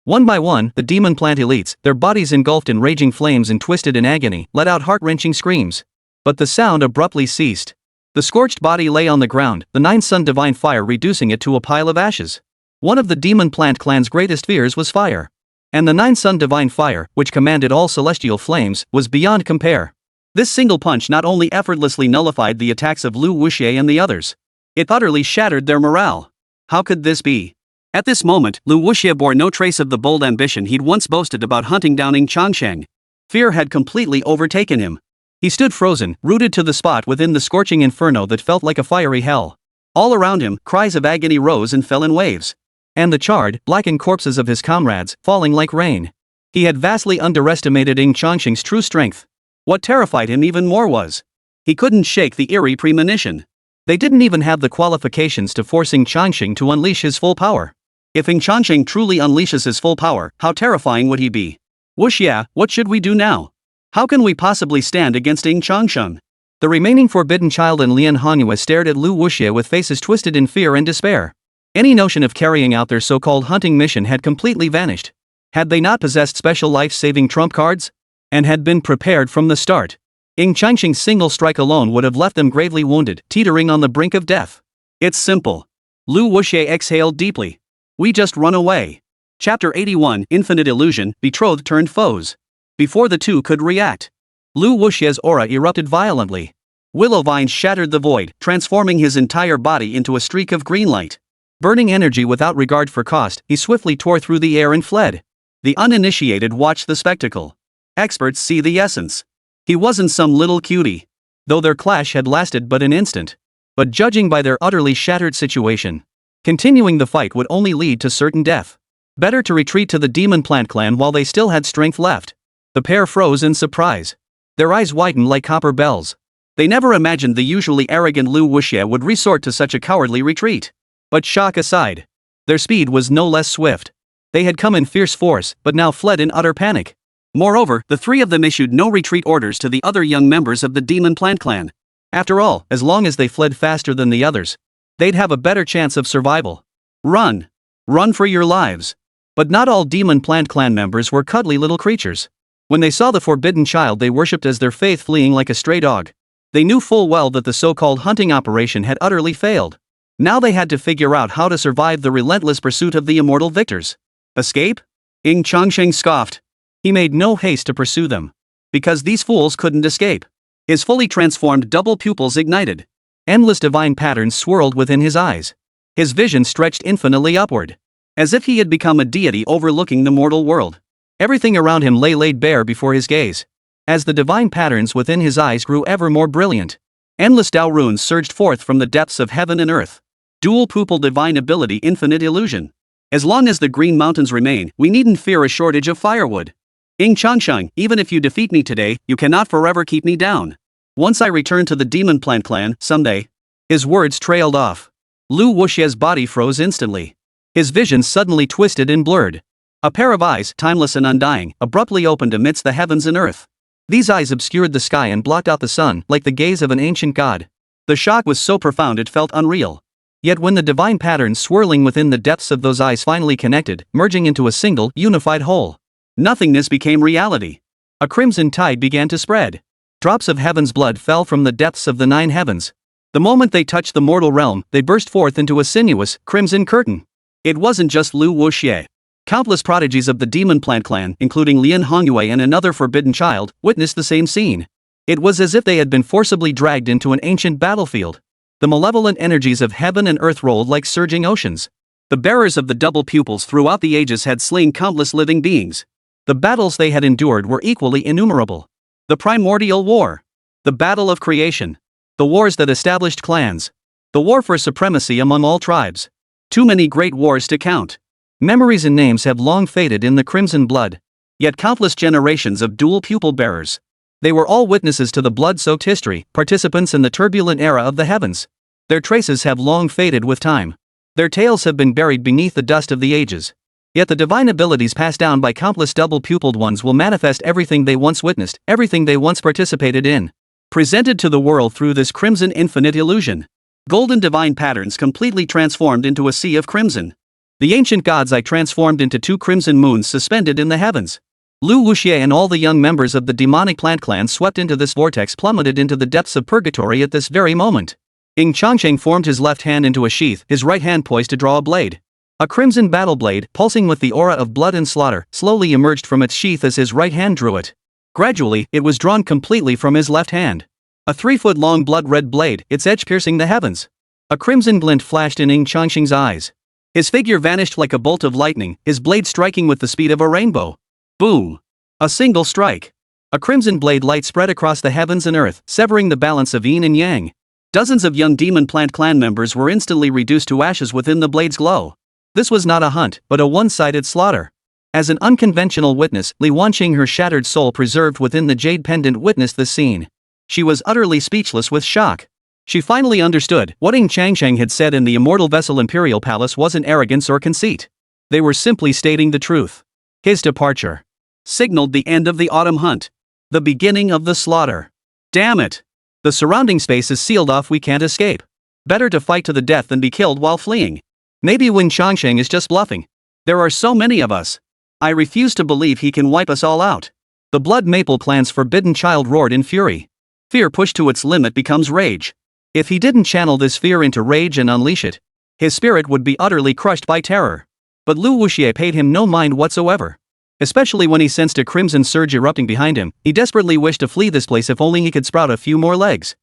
Speaker 2: One by one, the demon plant elites, their bodies engulfed in raging flames and twisted in agony, let out heart-wrenching screams. But the sound abruptly ceased. The scorched body lay on the ground, the 9 Sun Divine Fire reducing it to a pile of ashes. One of the Demon Plant Clan's greatest fears was fire. And the 9 Sun Divine Fire, which commanded all celestial flames, was beyond compare. This single punch not only effortlessly nullified the attacks of Luo Qingxian and the others, it utterly shattered their morale. How could this be? At this moment, Luo Qingxian bore no trace of the bold ambition he'd once boasted about hunting down Ying Changsheng. Fear had completely overtaken him. He stood frozen, rooted to the spot within the scorching inferno that felt like a fiery hell. All around him, cries of agony rose and fell in waves. And the charred, blackened corpses of his comrades, falling like rain. He had vastly underestimated Ying Changsheng's true strength. What terrified him even more was, he couldn't shake the eerie premonition. They didn't even have the qualifications to force Ying Changsheng to unleash his full power. If Ying Changsheng truly unleashes his full power, how terrifying would he be? Wuxia, what should we do now? How can we possibly stand against Ying Changsheng? The remaining forbidden child and Lian Hongyue stared at Luo Qingxian with faces twisted in fear and despair. Any notion of carrying out their so-called hunting mission had completely vanished. Had they not possessed special life-saving trump cards? And had been prepared from the start, Ying Changsheng's single strike alone would have left them gravely wounded, teetering on the brink of death. It's simple. Luo Qingxian exhaled deeply. We just run away.
Speaker 1: Chapter 81 Infinite Illusion, Betrothed turned foes. Before the two could react, Luo Qingxian's aura erupted violently. Willow vines shattered the void, transforming his entire body into a streak of green light. Burning energy without regard for cost, he swiftly tore through the air and fled. The uninitiated watched the spectacle. Experts see the essence. He wasn't some little cutie, though their clash had lasted but an instant. But judging by their utterly shattered situation, continuing the fight would only lead to certain death. Better to retreat to the demon plant clan while they still had strength left. The pair froze in surprise. Their eyes widened like copper bells. They never imagined the usually arrogant Luo Qingxian would resort to such a cowardly retreat. But shock aside, their speed was no less swift. They had come in fierce force, but now fled in utter panic. Moreover, the three of them issued no retreat orders to the other young members of the demon plant clan. After all, as long as they fled faster than the others, they'd have a better chance of survival. Run! Run for your lives! But not all demon plant clan members were cuddly little creatures. When they saw the forbidden child they worshipped as their faith fleeing like a stray dog, they knew full well that the so-called hunting operation had utterly failed. Now they had to figure out how to survive the relentless pursuit of the immortal victors. Escape? Ying Changsheng scoffed. He made no haste to pursue them. Because these fools couldn't escape. His fully transformed double pupils ignited. Endless divine patterns swirled within his eyes. His vision stretched infinitely upward, as if he had become a deity overlooking the mortal world. Everything around him lay laid bare before his gaze. As the divine patterns within his eyes grew ever more brilliant, endless Dao runes surged forth from the depths of heaven and earth. Dual pupil divine ability infinite illusion. As long as the green mountains remain, we needn't fear a shortage of firewood. Ying Changsheng, even if you defeat me today, you cannot forever keep me down. Once I return to the demon plant clan, someday. His words trailed off. Luo Qingxian's body froze instantly. His vision suddenly twisted and blurred. A pair of eyes, timeless and undying, abruptly opened amidst the heavens and earth. These eyes obscured the sky and blocked out the sun, like the gaze of an ancient god. The shock was so profound it felt unreal. Yet when the divine patterns swirling within the depths of those eyes finally connected, merging into a single, unified whole, nothingness became reality. A crimson tide began to spread. Drops of heaven's blood fell from the depths of the 9 heavens. The moment they touched the mortal realm, they burst forth into a sinuous, crimson curtain. It wasn't just Luo Qingxian. Countless prodigies of the demon plant clan, including Lian Hongyue and another forbidden child, witnessed the same scene. It was as if they had been forcibly dragged into an ancient battlefield. The malevolent energies of heaven and earth rolled like surging oceans. The bearers of the double pupils throughout the ages had slain countless living beings. The battles they had endured were equally innumerable. The primordial war. The battle of creation. The wars that established clans. The war for supremacy among all tribes. Too many great wars to count. Memories and names have long faded in the crimson blood. Yet countless generations of dual pupil bearers. They were all witnesses to the blood-soaked history, participants in the turbulent era of the heavens. Their traces have long faded with time. Their tales have been buried beneath the dust of the ages. Yet the divine abilities passed down by countless double-pupiled ones will manifest everything they once witnessed, everything they once participated in. Presented to the world through this crimson infinite illusion. Golden divine patterns completely transformed into a sea of crimson. The ancient gods I transformed into 2 crimson moons suspended in the heavens. Luo Qingxian and all the young members of the demonic plant clan swept into this vortex, plummeted into the depths of purgatory at this very moment. Ying Changsheng formed his left hand into a sheath, his right hand poised to draw a blade. A crimson battle blade, pulsing with the aura of blood and slaughter, slowly emerged from its sheath as his right hand drew it. Gradually, it was drawn completely from his left hand. A 3-foot-long blood-red blade, its edge piercing the heavens. A crimson glint flashed in Ying Changsheng's eyes. His figure vanished like a bolt of lightning, his blade striking with the speed of a rainbow. Boom! A single strike. A crimson blade light spread across the heavens and earth, severing the balance of yin and yang. Dozens of young demon plant clan members were instantly reduced to ashes within the blade's glow. This was not a hunt, but a one-sided slaughter. As an unconventional witness, Li Wanqing, her shattered soul preserved within the jade pendant, witnessed this scene. She was utterly speechless with shock. She finally understood. What Ying Changsheng had said in the immortal vessel Imperial Palace wasn't arrogance or conceit. They were simply stating the truth. His departure signaled the end of the autumn hunt. The beginning of the slaughter. Damn it! The surrounding space is sealed off, we can't escape. Better to fight to the death than be killed while fleeing. Maybe Ying Changsheng is just bluffing. There are so many of us. I refuse to believe he can wipe us all out. The Blood Maple clan's forbidden child roared in fury. Fear pushed to its limit becomes rage. If he didn't channel this fear into rage and unleash it, his spirit would be utterly crushed by terror.
Speaker 2: But Luo Qingxian paid him no mind whatsoever. Especially when he sensed a crimson surge erupting behind him, he desperately wished to flee this place if only he could sprout a few more legs.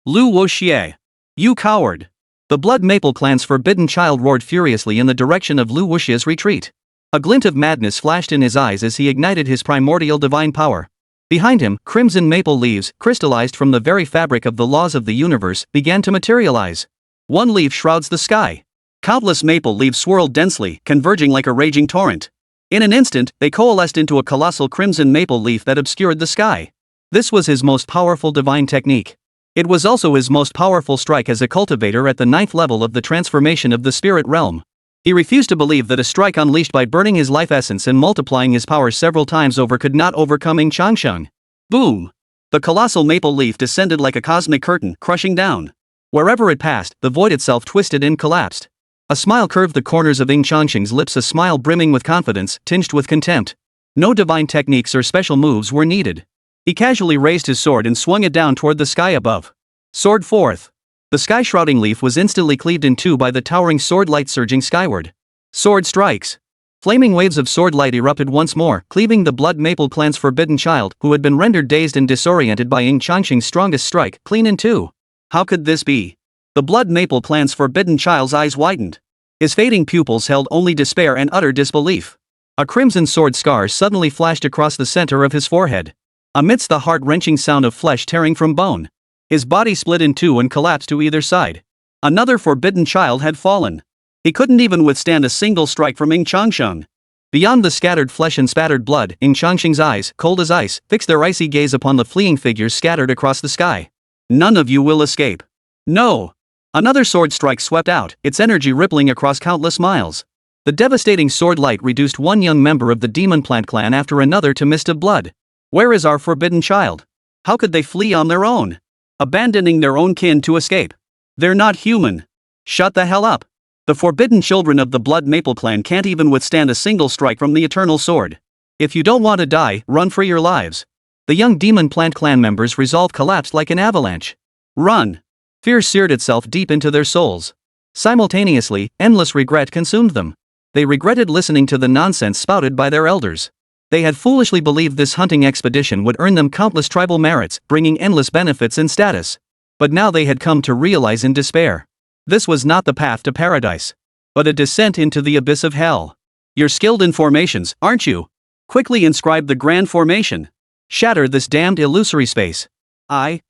Speaker 2: Luo Qingxian! You coward! The Blood Maple Clan's forbidden child roared furiously in the direction of Luo Qingxian's retreat. A glint of madness flashed in his eyes as he ignited his primordial divine power. Behind him, crimson maple leaves, crystallized from the very fabric of the laws of the universe, began to materialize. One leaf shrouds the sky. Countless maple leaves swirled densely, converging like a raging torrent. In an instant, they coalesced into a colossal crimson maple leaf that obscured the sky. This was his most powerful divine technique. It was also his most powerful strike as a cultivator at the 9th level of the transformation of the spirit realm. He refused to believe that a strike unleashed by burning his life essence and multiplying his power several times over could not overcome Ying Changsheng. Boom! The colossal maple leaf descended like a cosmic curtain, crushing down. Wherever it passed, the void itself twisted and collapsed. A smile curved the corners of Ying Changsheng's lips, a smile brimming with confidence, tinged with contempt. No divine techniques or special moves were needed. He casually raised his sword and swung it down toward the sky above. Sword forth! The sky-shrouding leaf was instantly cleaved in two by the towering sword light surging skyward. Sword strikes! Flaming waves of sword light erupted once more, cleaving the Blood Maple Clan's forbidden child, who had been rendered dazed and disoriented by Ying Changsheng's strongest strike, clean in two. How could this be? The Blood Maple Clan's forbidden child's eyes widened. His fading pupils held only despair and utter disbelief. A crimson sword scar suddenly flashed across the center of his forehead. Amidst the heart-wrenching sound of flesh tearing from bone, his body split in two and collapsed to either side. Another forbidden child had fallen. He couldn't even withstand a single strike from Ying Changsheng. Beyond the scattered flesh and spattered blood, Ying Changsheng's eyes, cold as ice, fixed their icy gaze upon the fleeing figures scattered across the sky. None of you will escape. No! Another sword strike swept out, its energy rippling across countless miles. The devastating sword light reduced one young member of the Demon Plant clan after another to mist of blood. Where is our forbidden child? How could they flee on their own? Abandoning their own kin to escape? They're not human. Shut the hell up. The forbidden children of the Blood Maple Clan can't even withstand a single strike from the Eternal Sword. If you don't want to die, run for your lives. The young Demon Plant clan members' resolve collapsed like an avalanche. Run! Fear seared itself deep into their souls. Simultaneously, endless regret consumed them. They regretted listening to the nonsense spouted by their elders. They had foolishly believed this hunting expedition would earn them countless tribal merits, bringing endless benefits and status. But now they had come to realize in despair. This was not the path to paradise, but a descent into the abyss of hell. You're skilled in formations, aren't you? Quickly inscribe the grand formation. Shatter this damned illusory space. I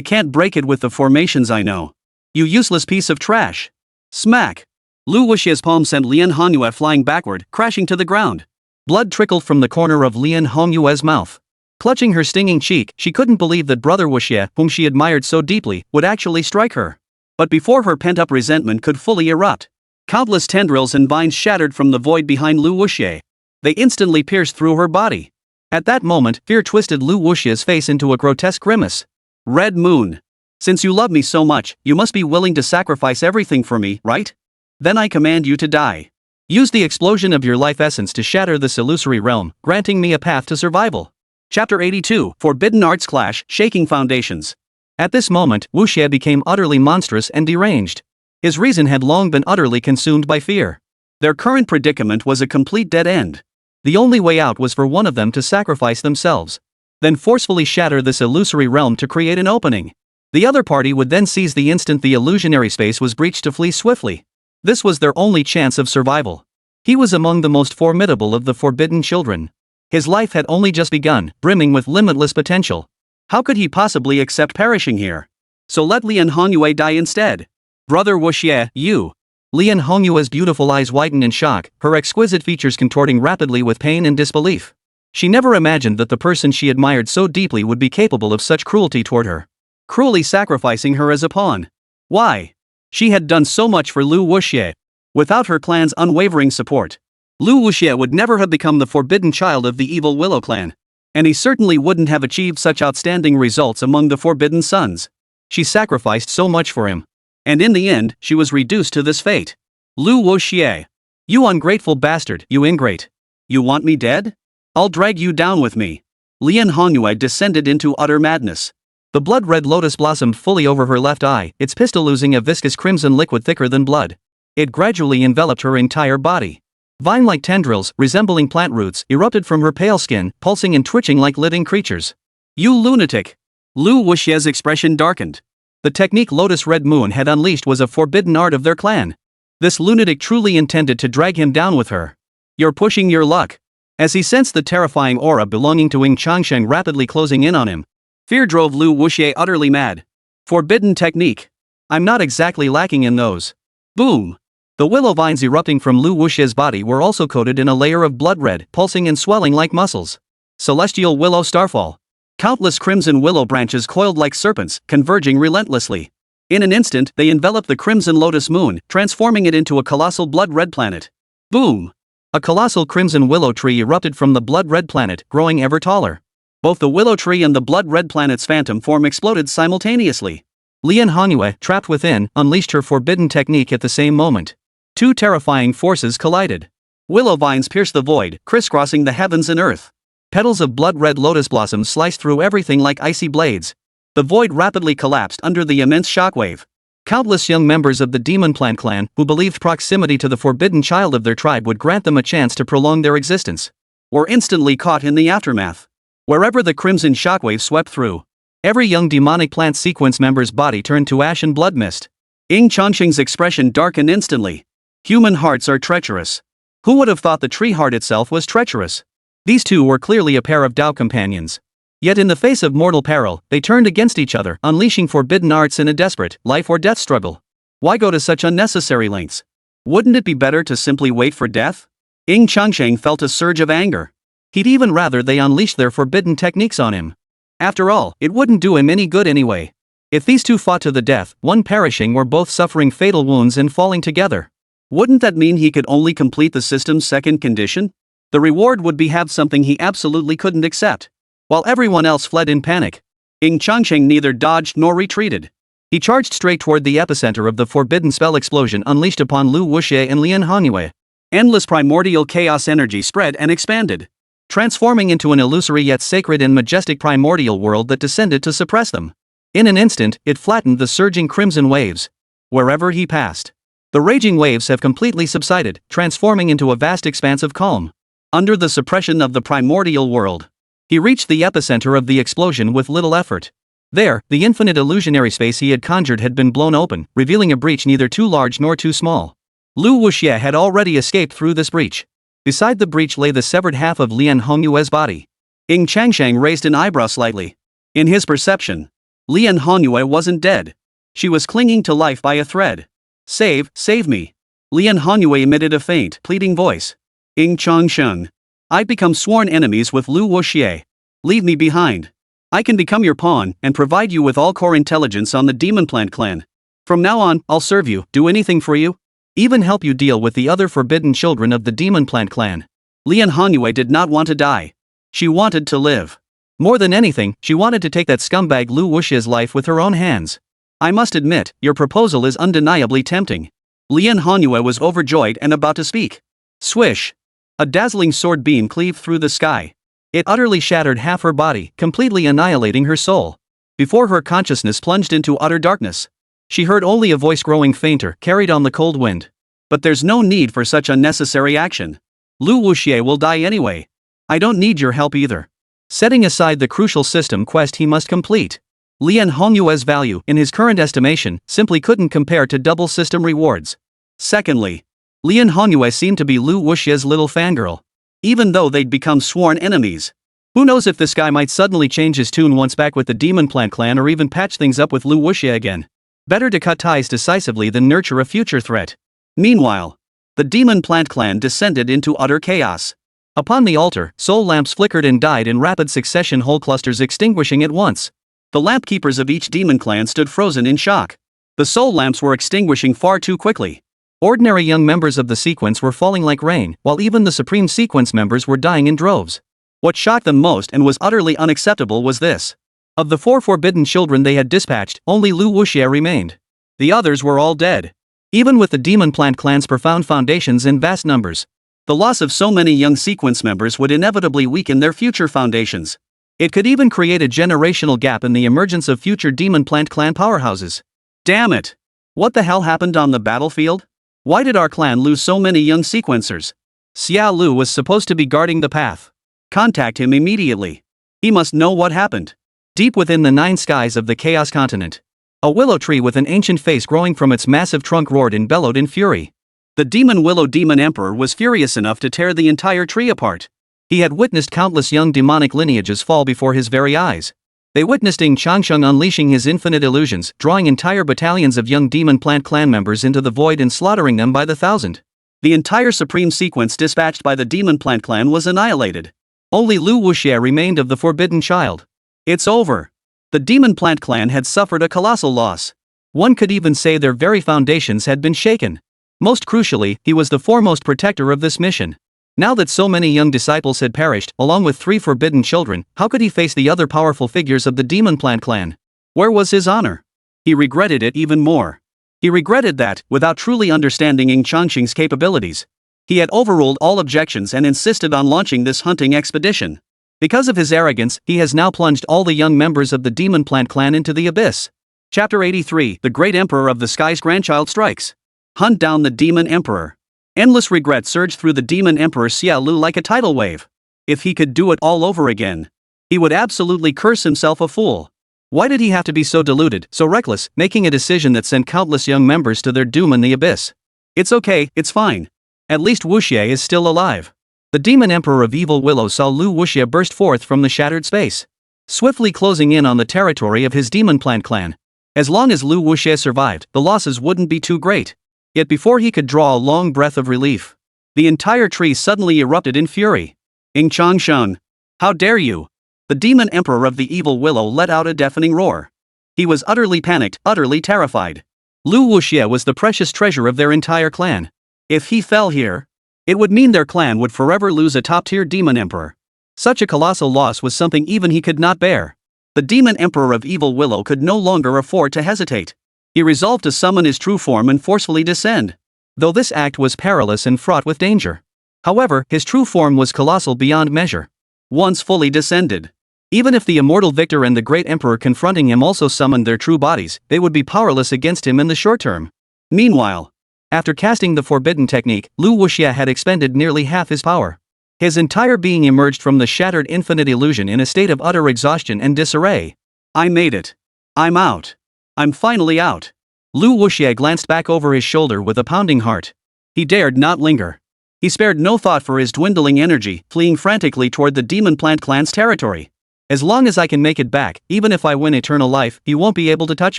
Speaker 2: can't break it with the formations I know. You useless piece of trash. Smack! Luo Qingxian's palm sent Lian Hongyu flying backward, crashing to the ground. Blood trickled from the corner of Lian Hongyue's mouth. Clutching her stinging cheek, she couldn't believe that Brother Wuxie, whom she admired so deeply, would actually strike her. But before her pent-up resentment could fully erupt, countless tendrils and vines shattered from the void behind Luo Qingxian. They instantly pierced through her body. At that moment, fear twisted Luo Qingxian's face into a grotesque grimace. Red Moon. Since you love me so much, you must be willing to sacrifice everything for me, right? Then I command you to die. Use the explosion of your life essence to shatter this illusory realm, granting me a path to survival. Chapter 82, Forbidden Arts Clash, Shaking Foundations. At this moment, Wuxie became utterly monstrous and deranged. His reason had long been utterly consumed by fear. Their current predicament was a complete dead end. The only way out was for one of them to sacrifice themselves. Then forcefully shatter this illusory realm to create an opening. The other party would then seize the instant the illusionary space was breached to flee swiftly. This was their only chance of survival. He was among the most formidable of the forbidden children. His life had only just begun, brimming with limitless potential. How could he possibly accept perishing here? So let Lian Hongyue die instead. Brother Wuxie, you. Lian Hongyue's beautiful eyes widened in shock, her exquisite features contorting rapidly with pain and disbelief. She never imagined that the person she admired so deeply would be capable of such cruelty toward her. Cruelly sacrificing her as a pawn. Why? She had done so much for Luo Qingxian. Without her clan's unwavering support, Luo Qingxian would never have become the forbidden child of the evil Willow clan. And he certainly wouldn't have achieved such outstanding results among the forbidden sons. She sacrificed so much for him. And in the end, she was reduced to this fate. Luo Qingxian. You ungrateful bastard, you ingrate. You want me dead? I'll drag you down with me. Lian Hongyue descended into utter madness. The blood-red lotus blossomed fully over her left eye, its pistil oozing a viscous crimson liquid thicker than blood. It gradually enveloped her entire body. Vine-like tendrils, resembling plant roots, erupted from her pale skin, pulsing and twitching like living creatures.
Speaker 1: You lunatic! Lu Wuxie's expression darkened.
Speaker 2: The technique Lotus Red Moon had unleashed was a forbidden art of their clan. This lunatic truly intended to drag him down with her.
Speaker 1: You're pushing your luck.
Speaker 2: As he sensed the terrifying aura belonging to Ying Changsheng rapidly closing in on him,
Speaker 1: fear drove Lu Wuxie utterly mad. Forbidden technique.
Speaker 2: I'm not exactly lacking in those.
Speaker 1: Boom!
Speaker 2: The willow vines erupting from Lu Wuxie's body were also coated in a layer of blood red, pulsing and swelling like muscles.
Speaker 1: Celestial willow starfall. Countless crimson willow branches coiled like serpents, converging relentlessly. In an instant, they enveloped the crimson lotus moon, transforming it into a colossal blood-red planet. Boom!
Speaker 2: A colossal crimson willow tree erupted from the blood-red planet, growing ever taller.
Speaker 1: Both the willow tree and the blood-red planet's phantom form exploded simultaneously.
Speaker 2: Lian Hanyue, trapped within, unleashed her forbidden technique at the same moment. Two terrifying forces collided.
Speaker 1: Willow vines pierced the void, crisscrossing the heavens and earth.
Speaker 2: Petals of blood-red lotus blossoms sliced through everything like icy blades.
Speaker 1: The void rapidly collapsed under the immense shockwave.
Speaker 2: Countless young members of the Demon Plant clan, who believed proximity to the forbidden child of their tribe would grant them a chance to prolong their existence,
Speaker 1: were instantly caught in the aftermath. Wherever the crimson shockwave swept through,
Speaker 2: every young demonic plant sequence member's body turned to ash and blood mist.
Speaker 1: Ying Changsheng's expression darkened instantly. Human hearts are treacherous. Who would have thought the tree heart itself was treacherous?
Speaker 2: These two were clearly a pair of Dao companions. Yet in the face of mortal peril, they turned against each other, unleashing forbidden arts in a desperate, life-or-death struggle.
Speaker 1: Why go to such unnecessary lengths? Wouldn't it be better to simply wait for death? Ying Changsheng felt a surge of anger.
Speaker 2: He'd even rather they unleashed their forbidden techniques on him. After all, it wouldn't do him any good anyway. If these two fought to the death, one perishing or both suffering fatal wounds and falling together,
Speaker 1: wouldn't that mean he could only complete the system's second condition? The reward would be have something he absolutely couldn't accept. While everyone else fled in panic, Ying Changsheng neither dodged nor retreated.
Speaker 2: He charged straight toward the epicenter of the forbidden spell explosion unleashed upon Lu Wuxie and Lian Hanyue.
Speaker 1: Endless primordial chaos energy spread and expanded,
Speaker 2: transforming into an illusory yet sacred and majestic primordial world that descended to suppress them. In an instant, it flattened the surging crimson waves. Wherever he passed, the raging waves have completely subsided, transforming into a vast expanse of calm.
Speaker 1: Under the suppression of the primordial world,
Speaker 2: he reached the epicenter of the explosion with little effort. There, the infinite illusionary space he had conjured had been blown open, revealing a breach neither too large nor too small. Lu Wuxie had already escaped through this breach. Beside the breach lay the severed half of Lian Honyue's body.
Speaker 1: Ying Changsheng raised an eyebrow slightly. In his perception, Lian Honyue wasn't dead. She was clinging to life by a thread. Save me. Lian Honyue emitted a faint, pleading voice. Ying Changsheng, I've become sworn enemies with Lu Wuxie. Leave me behind. I can become your pawn and provide you with all core intelligence on the Demon Plant clan. From now on, I'll serve you, do anything for you, even help you deal with the other forbidden children of the Demon Plant clan. Lian Honyue did not want to die. She wanted to live.
Speaker 2: More than anything, she wanted to take that scumbag Lu Wuxie's life with her own hands.
Speaker 1: I must admit, your proposal is undeniably tempting. Lian Honyue was overjoyed and about to speak. Swish! A dazzling sword beam cleaved through the sky. It utterly shattered half her body, completely annihilating her soul. Before her consciousness plunged into utter darkness, she heard only a voice growing fainter, carried on the cold wind. But there's no need for such unnecessary action. Lu Wuxie will die anyway. I don't need your help either. Setting aside the crucial system quest he must complete, Lian Honyue's value, in his current estimation, simply couldn't compare to double system rewards. Secondly, Lian Honyue seemed to be Lu Wuxie's little fangirl. Even though they'd become sworn enemies, who knows if this guy might suddenly change his tune once back with the Demon Plant clan or even patch things up with Lu Wuxie again. Better to cut ties decisively than nurture a future threat. Meanwhile, the Demon Plant clan descended into utter chaos. Upon the altar, soul lamps flickered and died in rapid succession, whole clusters extinguishing at once. The lamp keepers of each demon clan stood frozen in shock. The soul lamps were extinguishing far too quickly. Ordinary young members of the sequence were falling like rain, while even the Supreme Sequence members were dying in droves. What shocked them most and was utterly unacceptable was this. Of the 4 forbidden children they had dispatched, only Lu Wuxie remained. The others were all dead. Even with the Demon Plant clan's profound foundations in vast numbers, the loss of so many young sequence members would inevitably weaken their future foundations. It could even create a generational gap in the emergence of future Demon Plant clan powerhouses. Damn it! What the hell happened on the battlefield? Why did our clan lose so many young sequencers?
Speaker 2: Xiao Lu was supposed to be guarding the path.
Speaker 1: Contact him immediately. He must know what happened.
Speaker 2: Deep within the 9 skies of the Chaos Continent, a willow tree with an ancient face growing from its massive trunk roared and bellowed in fury.
Speaker 1: The demon willow demon emperor was furious enough to tear the entire tree apart.
Speaker 2: He had witnessed countless young demonic lineages fall before his very eyes. They witnessed Ying Changsheng unleashing his infinite illusions, drawing entire battalions of young demon plant clan members into the void and slaughtering them by the thousand.
Speaker 1: The entire supreme sequence dispatched by the demon plant clan was annihilated.
Speaker 2: Only Luo Qingxian remained of the forbidden child.
Speaker 1: It's over. The demon plant clan had suffered a colossal loss.
Speaker 2: One could even say their very foundations had been shaken. Most crucially, he was the foremost protector of this mission. Now that so many young disciples had perished, along with 3 forbidden children, how could he face the other powerful figures of the demon plant clan?
Speaker 1: Where was his honor? He regretted it even more. He regretted that, without truly understanding Ying Changsheng's capabilities, he had overruled all objections and insisted on launching this hunting expedition. Because of his arrogance, he has now plunged all the young members of the demon plant clan into the abyss. Chapter 83: The Great Emperor of the Sky's Grandchild Strikes. Hunt down the Demon Emperor. Endless regret surged through the Demon Emperor Xiao Lu like a tidal wave. If he could do it all over again, he would absolutely curse himself a fool. Why did he have to be so deluded, so reckless, making a decision that sent countless young members to their doom in the abyss? It's okay, it's fine. At least Wu Xie is still alive.
Speaker 2: The Demon Emperor of Evil Willow saw Luo Qingxian burst forth from the shattered space, swiftly closing in on the territory of his demon plant clan. As long as Luo Qingxian survived, the losses wouldn't be too great. Yet before he could draw a long breath of relief,
Speaker 1: the entire tree suddenly erupted in fury. Ying Changsheng, how dare you! The demon emperor of the Evil Willow let out a deafening roar. He was utterly panicked, utterly terrified.
Speaker 2: Luo Qingxian was the precious treasure of their entire clan.
Speaker 1: If he fell here, it would mean their clan would forever lose a top-tier demon emperor. Such a colossal loss was something even he could not bear. The demon emperor of Evil Willow could no longer afford to hesitate. He resolved to summon his true form and forcefully descend.
Speaker 2: Though this act was perilous and fraught with danger. However, his true form was colossal beyond measure.
Speaker 1: Once fully descended,
Speaker 2: even if the immortal victor and the great emperor confronting him also summoned their true bodies, they would be powerless against him in the short term.
Speaker 1: Meanwhile,
Speaker 2: after casting the forbidden technique, Luo Qingxian had expended nearly half his power. His entire being emerged from the shattered infinite illusion in a state of utter exhaustion and disarray.
Speaker 1: I made it. I'm out. I'm finally out.
Speaker 2: Luo Qingxian glanced back over his shoulder with a pounding heart.
Speaker 1: He dared not linger. He spared no thought for his dwindling energy, fleeing frantically toward the demon plant clan's territory.
Speaker 2: As long as I can make it back, even if I win eternal life, he won't be able to touch